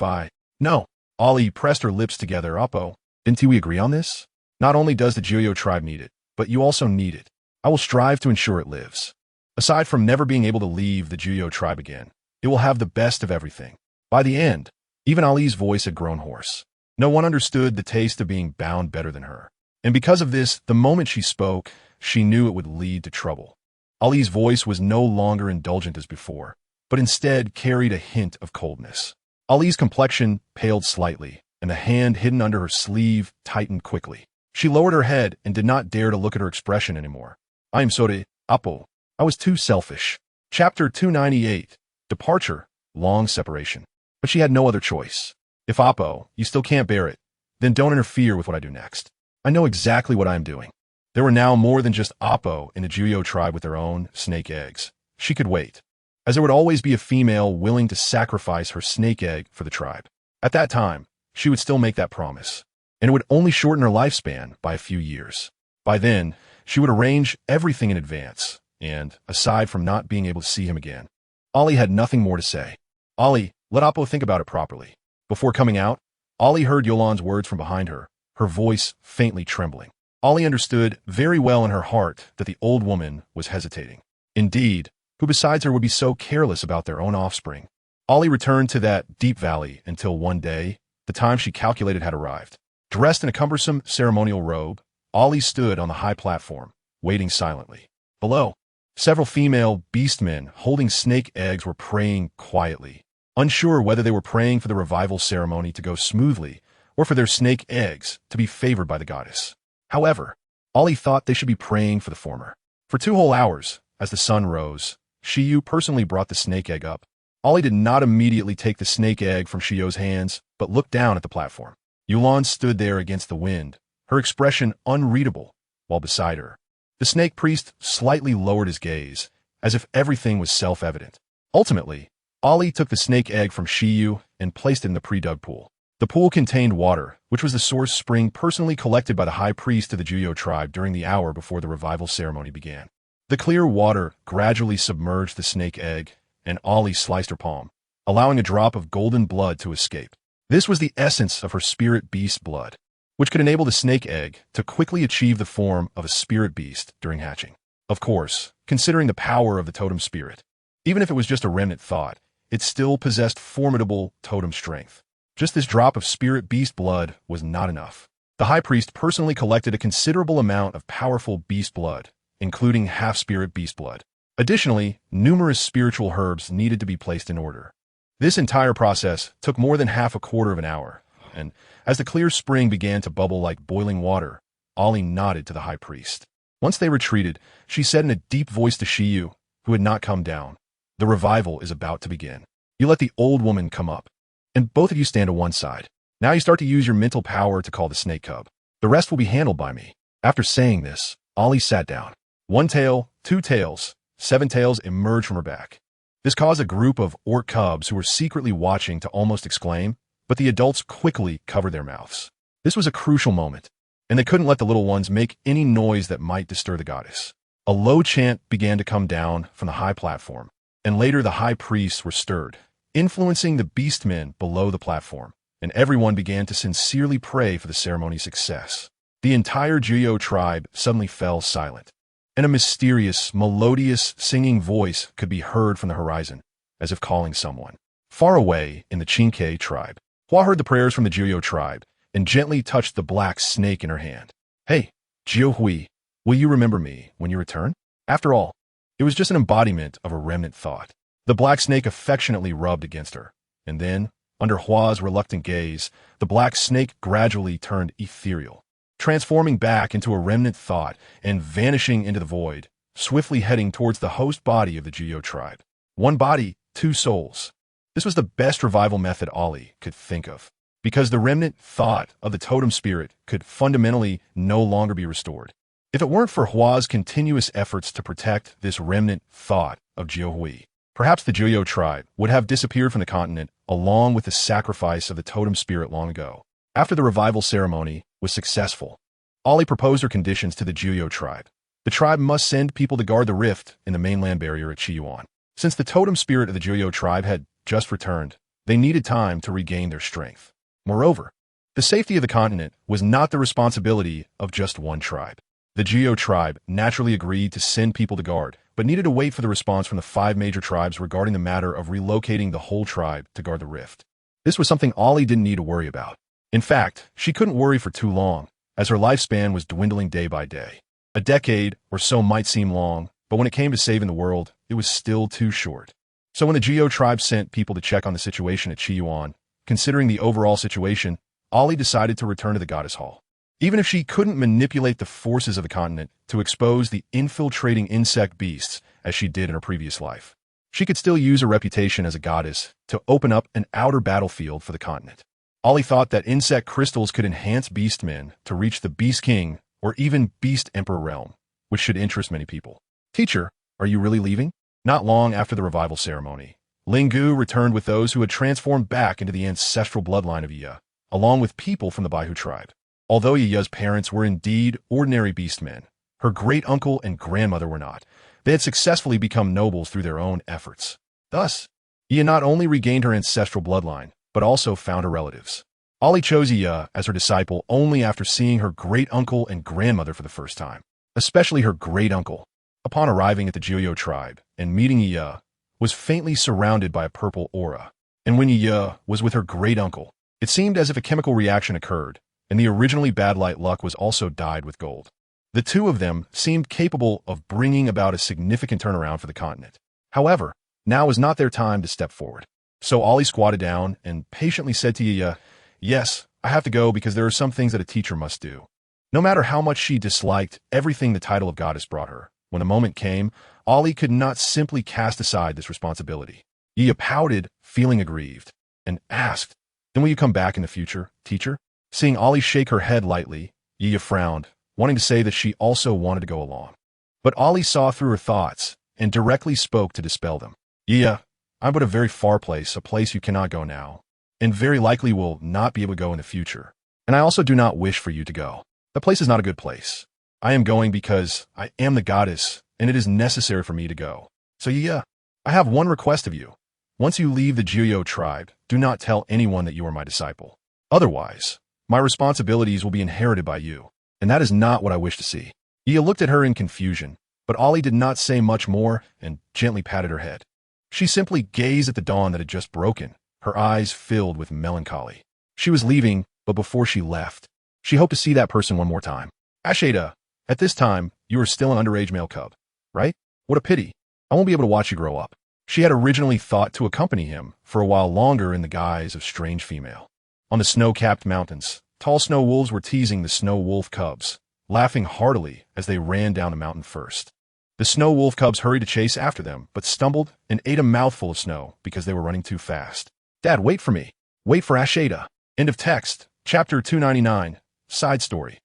No. Ali pressed her lips together. Uppo, didn't we agree on this? Not only does the Joyo tribe need it, but you also need it. I will strive to ensure it lives. Aside from never being able to leave the Joyo tribe again, it will have the best of everything. By the end, even Ali's voice had grown hoarse. No one understood the taste of being bound better than her. And because of this, the moment she spoke, she knew it would lead to trouble. Ali's voice was no longer indulgent as before, but instead carried a hint of coldness. Ali's complexion paled slightly, and the hand hidden under her sleeve tightened quickly. She lowered her head and did not dare to look at her expression anymore. I am sorry, Apo. I was too selfish. Chapter 298. Departure. Long separation. But she had no other choice. If Apo, you still can't bear it, then don't interfere with what I do next. I know exactly what I am doing. There were now more than just Apo in the Juyo tribe with their own snake eggs. She could wait, as there would always be a female willing to sacrifice her snake egg for the tribe. At that time, she would still make that promise, and it would only shorten her lifespan by a few years. By then, she would arrange everything in advance, and, aside from not being able to see him again, Ali had nothing more to say. Ali, let Apo think about it properly. Before coming out, Ali heard Yolan's words from behind her, her voice faintly trembling. Ali understood very well in her heart that the old woman was hesitating. Indeed, who besides her would be so careless about their own offspring? Ali returned to that deep valley until one day, the time she calculated had arrived. Dressed in a cumbersome ceremonial robe, Ali stood on the high platform, waiting silently. Below, several female beastmen holding snake eggs were praying quietly, unsure whether they were praying for the revival ceremony to go smoothly or for their snake eggs to be favored by the goddess. However, Ali thought they should be praying for the former. For 2 whole hours, as the sun rose, Shiyu personally brought the snake egg up. Ali did not immediately take the snake egg from Shiyu's hands, but looked down at the platform. Yulan stood there against the wind, her expression unreadable, while beside her, the snake priest slightly lowered his gaze, as if everything was self-evident. Ultimately, Ali took the snake egg from Shiyu and placed it in the pre-dug pool. The pool contained water, which was the source spring personally collected by the high priest of the Juyo tribe during the hour before the revival ceremony began. The clear water gradually submerged the snake egg, and Ali sliced her palm, allowing a drop of golden blood to escape. This was the essence of her spirit beast blood, which could enable the snake egg to quickly achieve the form of a spirit beast during hatching. Of course, considering the power of the totem spirit, even if it was just a remnant thought, it still possessed formidable totem strength. Just this drop of spirit beast blood was not enough. The high priest personally collected a considerable amount of powerful beast blood, including half-spirit beast blood. Additionally, numerous spiritual herbs needed to be placed in order. This entire process took more than half a quarter of an hour, and as the clear spring began to bubble like boiling water, Ali nodded to the high priest. Once they retreated, she said in a deep voice to Shiyu, who had not come down, "The revival is about to begin. You let the old woman come up, and both of you stand to one side. Now you start to use your mental power to call the snake cub. The rest will be handled by me." After saying this, Ali sat down. 1 tail, 2 tails, 7 tails emerged from her back. This caused a group of orc cubs who were secretly watching to almost exclaim, but the adults quickly covered their mouths. This was a crucial moment, and they couldn't let the little ones make any noise that might disturb the goddess. A low chant began to come down from the high platform, and later the high priests were stirred, influencing the beastmen below the platform, and everyone began to sincerely pray for the ceremony's success. The entire Juyo tribe suddenly fell silent, and a mysterious, melodious singing voice could be heard from the horizon, as if calling someone. Far away in the Chinke tribe, Hua heard the prayers from the Juyo tribe and gently touched the black snake in her hand. "Hey, Jiu Hui, will you remember me when you return?" After all, it was just an embodiment of a remnant thought. The black snake affectionately rubbed against her, and then, under Hua's reluctant gaze, the black snake gradually turned ethereal, transforming back into a remnant thought and vanishing into the void, swiftly heading towards the host body of the Juyo tribe. 1 body, 2 souls. This was the best revival method Ali could think of, because the remnant thought of the totem spirit could fundamentally no longer be restored. If it weren't for Hua's continuous efforts to protect this remnant thought of Jiuhui, perhaps the Juyo tribe would have disappeared from the continent along with the sacrifice of the totem spirit long ago. After the revival ceremony was successful, Ali proposed her conditions to the Juyo tribe. The tribe must send people to guard the rift in the mainland barrier at Chiyuan. Since the totem spirit of the Juyo tribe had just returned, they needed time to regain their strength. Moreover, the safety of the continent was not the responsibility of just one tribe. The Juyo tribe naturally agreed to send people to guard, but needed to wait for the response from the 5 major tribes regarding the matter of relocating the whole tribe to guard the rift. This was something Ali didn't need to worry about. In fact, she couldn't worry for too long, as her lifespan was dwindling day by day. A decade or so might seem long, but when it came to saving the world, it was still too short. So when the Geo tribe sent people to check on the situation at Chiyuan, considering the overall situation, Ali decided to return to the goddess hall. Even if she couldn't manipulate the forces of the continent to expose the infiltrating insect beasts as she did in her previous life, she could still use her reputation as a goddess to open up an outer battlefield for the continent. Ali thought that insect crystals could enhance beastmen to reach the Beast King or even Beast Emperor realm, which should interest many people. Teacher, are you really leaving? Not long after the revival ceremony, Lingu returned with those who had transformed back into the ancestral bloodline of Iya, along with people from the Baihu tribe. Although Iya's parents were indeed ordinary beastmen, her great-uncle and grandmother were not. They had successfully become nobles through their own efforts. Thus, Iya not only regained her ancestral bloodline, but also found her relatives. Ali chose Iya as her disciple only after seeing her great-uncle and grandmother for the first time, especially her great-uncle. Upon arriving at the Jiuyo tribe and meeting Iya, was faintly surrounded by a purple aura. And when Iya was with her great-uncle, it seemed as if a chemical reaction occurred, and the originally bad light luck was also dyed with gold. The two of them seemed capable of bringing about a significant turnaround for the continent. However, now was not their time to step forward. So Ali squatted down and patiently said to Iya, "Yes, I have to go because there are some things that a teacher must do." No matter how much she disliked everything the title of goddess brought her, when the moment came, Ali could not simply cast aside this responsibility. Iya pouted, feeling aggrieved, and asked, "Then will you come back in the future, teacher?" Seeing Ali shake her head lightly, Iya frowned, wanting to say that she also wanted to go along. But Ali saw through her thoughts and directly spoke to dispel them. "Iya, I'm but a very far place, a place you cannot go now, and very likely will not be able to go in the future. And I also do not wish for you to go. The place is not a good place. I am going because I am the goddess, and it is necessary for me to go. So Iya, I have one request of you. Once you leave the Jiuyo tribe, do not tell anyone that you are my disciple. Otherwise, my responsibilities will be inherited by you, and that is not what I wish to see." Iya looked at her in confusion, but Ali did not say much more and gently patted her head. She simply gazed at the dawn that had just broken, her eyes filled with melancholy. She was leaving, but before she left, she hoped to see that person one more time. "Asheda, at this time, you are still an underage male cub, right? What a pity. I won't be able to watch you grow up." She had originally thought to accompany him for a while longer in the guise of strange female. On the snow-capped mountains, tall snow wolves were teasing the snow wolf cubs, laughing heartily as they ran down the mountain first. The snow wolf cubs hurried to chase after them, but stumbled and ate a mouthful of snow because they were running too fast. "Dad, wait for me. Wait for Asheda." End of text. Chapter 299. Side story.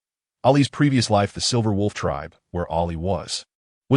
Ali's previous life, the Silver Wolf tribe, where Ali was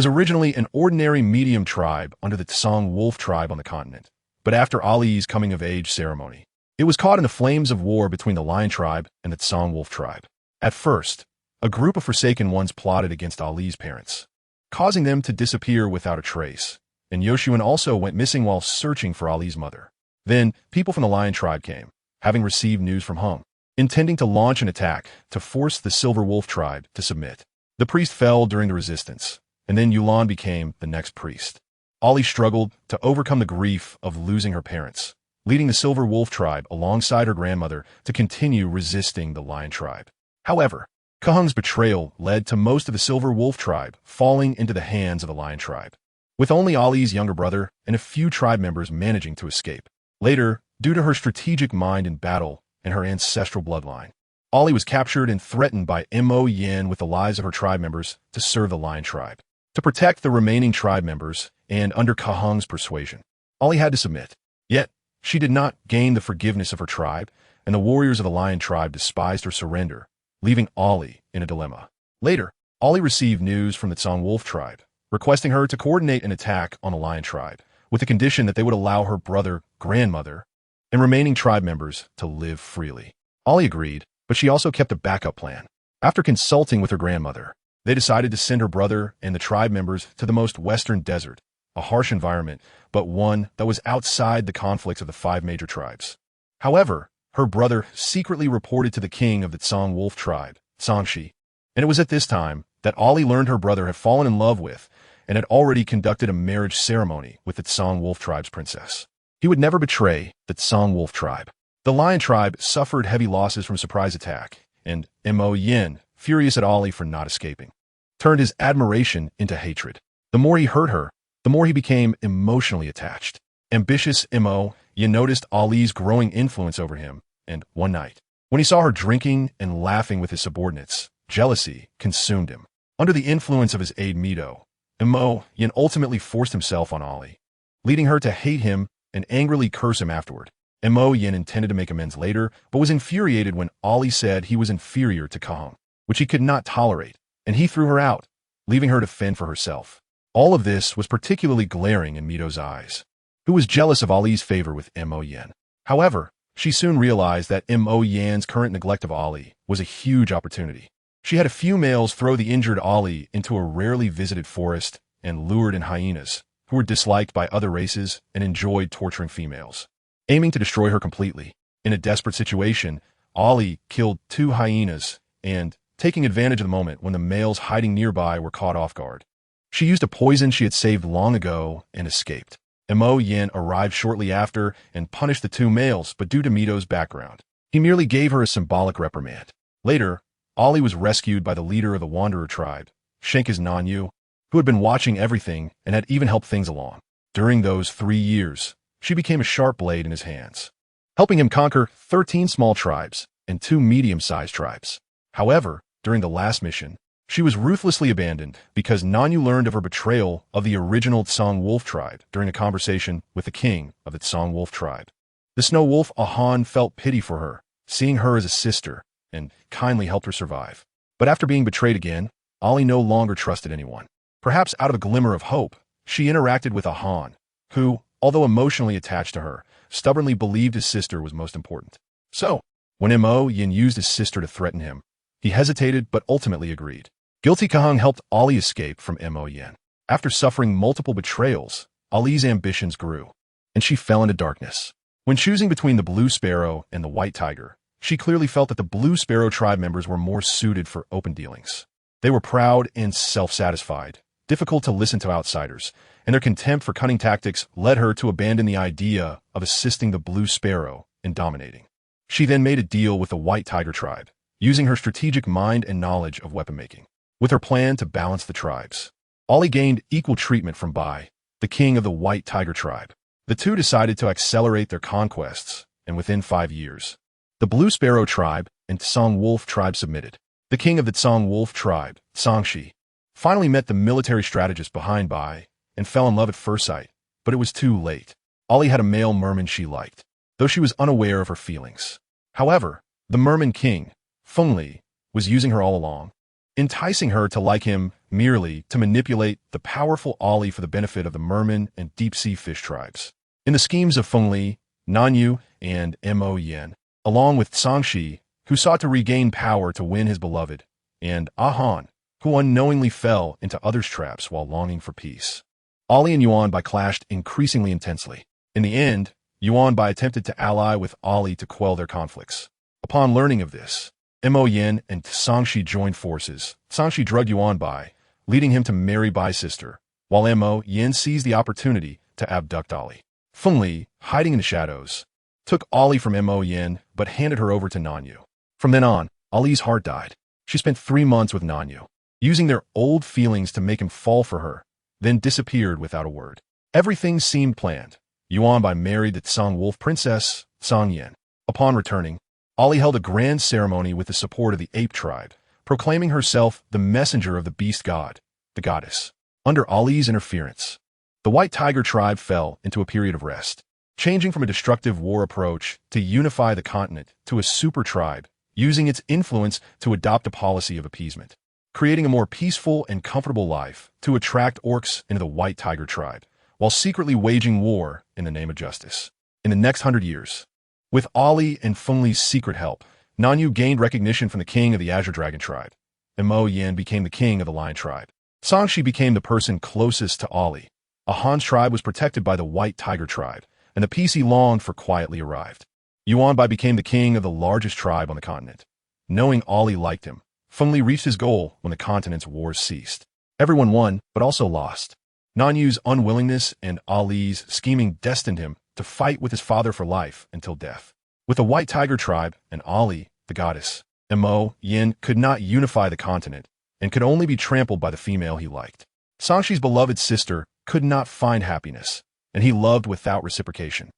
originally an ordinary medium tribe under the Tsang Wolf tribe on the continent. But after Ali's coming-of-age ceremony, it was caught in the flames of war between the Lion tribe and the Tsang Wolf tribe. At first, a group of Forsaken Ones plotted against Ali's parents, causing them to disappear without a trace, and Yoshuan also went missing while searching for Ali's mother. Then, people from the Lion tribe came, having received news from Hung, intending to launch an attack to force the Silver Wolf tribe to submit. The priest fell during the resistance, and then Yulan became the next priest. Ali struggled to overcome the grief of losing her parents, leading the Silver Wolf tribe alongside her grandmother to continue resisting the Lion tribe. However, Kahung's betrayal led to most of the Silver Wolf tribe falling into the hands of the Lion tribe, with only Ali's younger brother and a few tribe members managing to escape. Later, due to her strategic mind in battle and her ancestral bloodline, Ali was captured and threatened by Mo Yin with the lives of her tribe members to serve the Lion tribe. To protect the remaining tribe members, and under Kahung's persuasion, Ali had to submit. Yet, she did not gain the forgiveness of her tribe, and the warriors of the Lion tribe despised her surrender, leaving Ali in a dilemma. Later, Ali received news from the Tsang Wolf tribe, requesting her to coordinate an attack on the Lion tribe, with the condition that they would allow her brother, grandmother, and remaining tribe members to live freely. Ali agreed, but she also kept a backup plan. After consulting with her grandmother, they decided to send her brother and the tribe members to the most western desert, a harsh environment, but one that was outside the conflicts of the 5 major tribes. However, her brother secretly reported to the king of the Tsang Wolf tribe, Tsangshi, and it was at this time that Ali learned her brother had fallen in love with and had already conducted a marriage ceremony with the Tsang Wolf tribe's princess. He would never betray the Tsang Wolf tribe. The Lion tribe suffered heavy losses from a surprise attack, and Mo Yin, furious at Ali for not escaping, turned his admiration into hatred. The more he hurt her, the more he became emotionally attached. Ambitious Mo Yin noticed Ali's growing influence over him, and one night, when he saw her drinking and laughing with his subordinates, jealousy consumed him. Under the influence of his aide Mito, Mo Yin ultimately forced himself on Ali, leading her to hate him and angrily curse him afterward. Mo Yin intended to make amends later, but was infuriated when Ali said he was inferior to Kahung, which he could not tolerate, and he threw her out, leaving her to fend for herself. All of this was particularly glaring in Mito's eyes, who was jealous of Ali's favor with Mo Yin. However, she soon realized that Mo Yan's current neglect of Ali was a huge opportunity. She had a few males throw the injured Ali into a rarely visited forest and lured in hyenas, who were disliked by other races and enjoyed torturing females. Aiming to destroy her completely, in a desperate situation, Ali killed 2 hyenas and, taking advantage of the moment when the males hiding nearby were caught off guard, she used a poison she had saved long ago and escaped. Mo Yin arrived shortly after and punished the 2 males, but due to Mito's background, he merely gave her a symbolic reprimand. Later, Ali was rescued by the leader of the Wanderer tribe, Shenka's Nanyu, who had been watching everything and had even helped things along. During those 3 years, she became a sharp blade in his hands, helping him conquer 13 small tribes and 2 medium-sized tribes. However, during the last mission, she was ruthlessly abandoned because Nanyu learned of her betrayal of the original Tsang Wolf tribe during a conversation with the king of the Tsang Wolf tribe. The Snow Wolf Ahan felt pity for her, seeing her as a sister, and kindly helped her survive. But after being betrayed again, Ali no longer trusted anyone. Perhaps out of a glimmer of hope, she interacted with Ahan, who, although emotionally attached to her, stubbornly believed his sister was most important. So, when Mo Yin used his sister to threaten him, he hesitated but ultimately agreed. Guilty Kahung helped Ali escape from Mo Yin. After suffering multiple betrayals, Ali's ambitions grew, and she fell into darkness. When choosing between the Blue Sparrow and the White Tiger, she clearly felt that the Blue Sparrow tribe members were more suited for open dealings. They were proud and self-satisfied, difficult to listen to outsiders, and their contempt for cunning tactics led her to abandon the idea of assisting the Blue Sparrow in dominating. She then made a deal with the White Tiger tribe, using her strategic mind and knowledge of weapon-making, with her plan to balance the tribes. Ali gained equal treatment from Bai, the king of the White Tiger tribe. The two decided to accelerate their conquests, and within 5 years, the Blue Sparrow tribe and Tsang Wolf tribe submitted. The king of the Tsang Wolf tribe, Tsangshi, finally met the military strategist behind Bai and fell in love at first sight, but it was too late. Ali had a male merman she liked, though she was unaware of her feelings. However, the merman king, Fengli, was using her all along, enticing her to like him merely to manipulate the powerful Ali for the benefit of the merman and deep-sea fish tribes. In the schemes of Fengli, Nanyu, and Mo Yin, along with Tsangshi, who sought to regain power to win his beloved, and Ahan, who unknowingly fell into others' traps while longing for peace. Ali and Yuan Bai clashed increasingly intensely. In the end, Yuan Bai attempted to ally with Ali to quell their conflicts. Upon learning of this, Mo Yin and Tsangshi joined forces. Tsangshi drugged Yuan Bai, leading him to marry Bai's sister, while Mo Yin seized the opportunity to abduct Ali. Fengli, hiding in the shadows, took Ali from Mo Yin but handed her over to Nanyu. From then on, Ali's heart died. She spent 3 months with Nanyu, using their old feelings to make him fall for her, then disappeared without a word. Everything seemed planned. Yuan Bai married the Tsang Wolf princess, Tsang Yin. Upon returning, Ali held a grand ceremony with the support of the ape tribe, proclaiming herself the messenger of the beast god, the goddess. Under Ali's interference, the White Tiger tribe fell into a period of rest, changing from a destructive war approach to unify the continent to a super tribe, using its influence to adopt a policy of appeasement, creating a more peaceful and comfortable life to attract orcs into the White Tiger tribe, while secretly waging war in the name of justice. In the next 100 years, with Ali and Fengli's secret help, Nanyu gained recognition from the king of the Azure Dragon tribe, and Mo Yin became the king of the Lion tribe. Tsangshi became the person closest to Ali. Ahan's tribe was protected by the White Tiger tribe, and the peace he longed for quietly arrived. Yuan Bai became the king of the largest tribe on the continent. Knowing Ali liked him, Fengli reached his goal when the continent's wars ceased. Everyone won, but also lost. Nanyu's unwillingness and Ali's scheming destined him to fight with his father for life until death. With the White Tiger tribe and Ali, the goddess, Mo Yin could not unify the continent and could only be trampled by the female he liked. Sangshi's beloved sister could not find happiness, and he loved without reciprocation.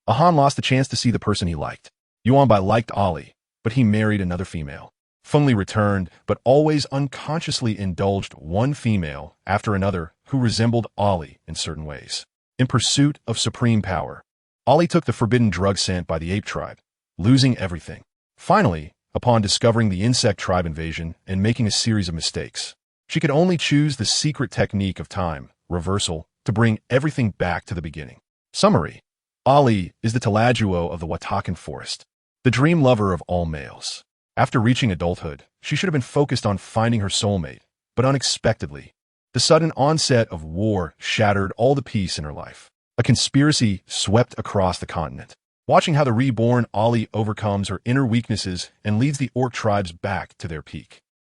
Ahan lost the chance to see the person he liked. Yuanbai liked Ali, but he married another female. Fengli returned, but always unconsciously indulged one female after another who resembled Ali in certain ways. In pursuit of supreme power, Ali took the forbidden drug sent by the ape tribe, losing everything. Finally, upon discovering the insect tribe invasion and making a series of mistakes, she could only choose the secret technique of time, reversal, to bring everything back to the beginning. Summary: Ali is the Tuladu of the Watakan Forest, the dream lover of all males. After reaching adulthood, she should have been focused on finding her soulmate, but unexpectedly, the sudden onset of war shattered all the peace in her life. A conspiracy swept across the continent. Watching how the reborn Ali overcomes her inner weaknesses and leads the orc tribes back to their peak.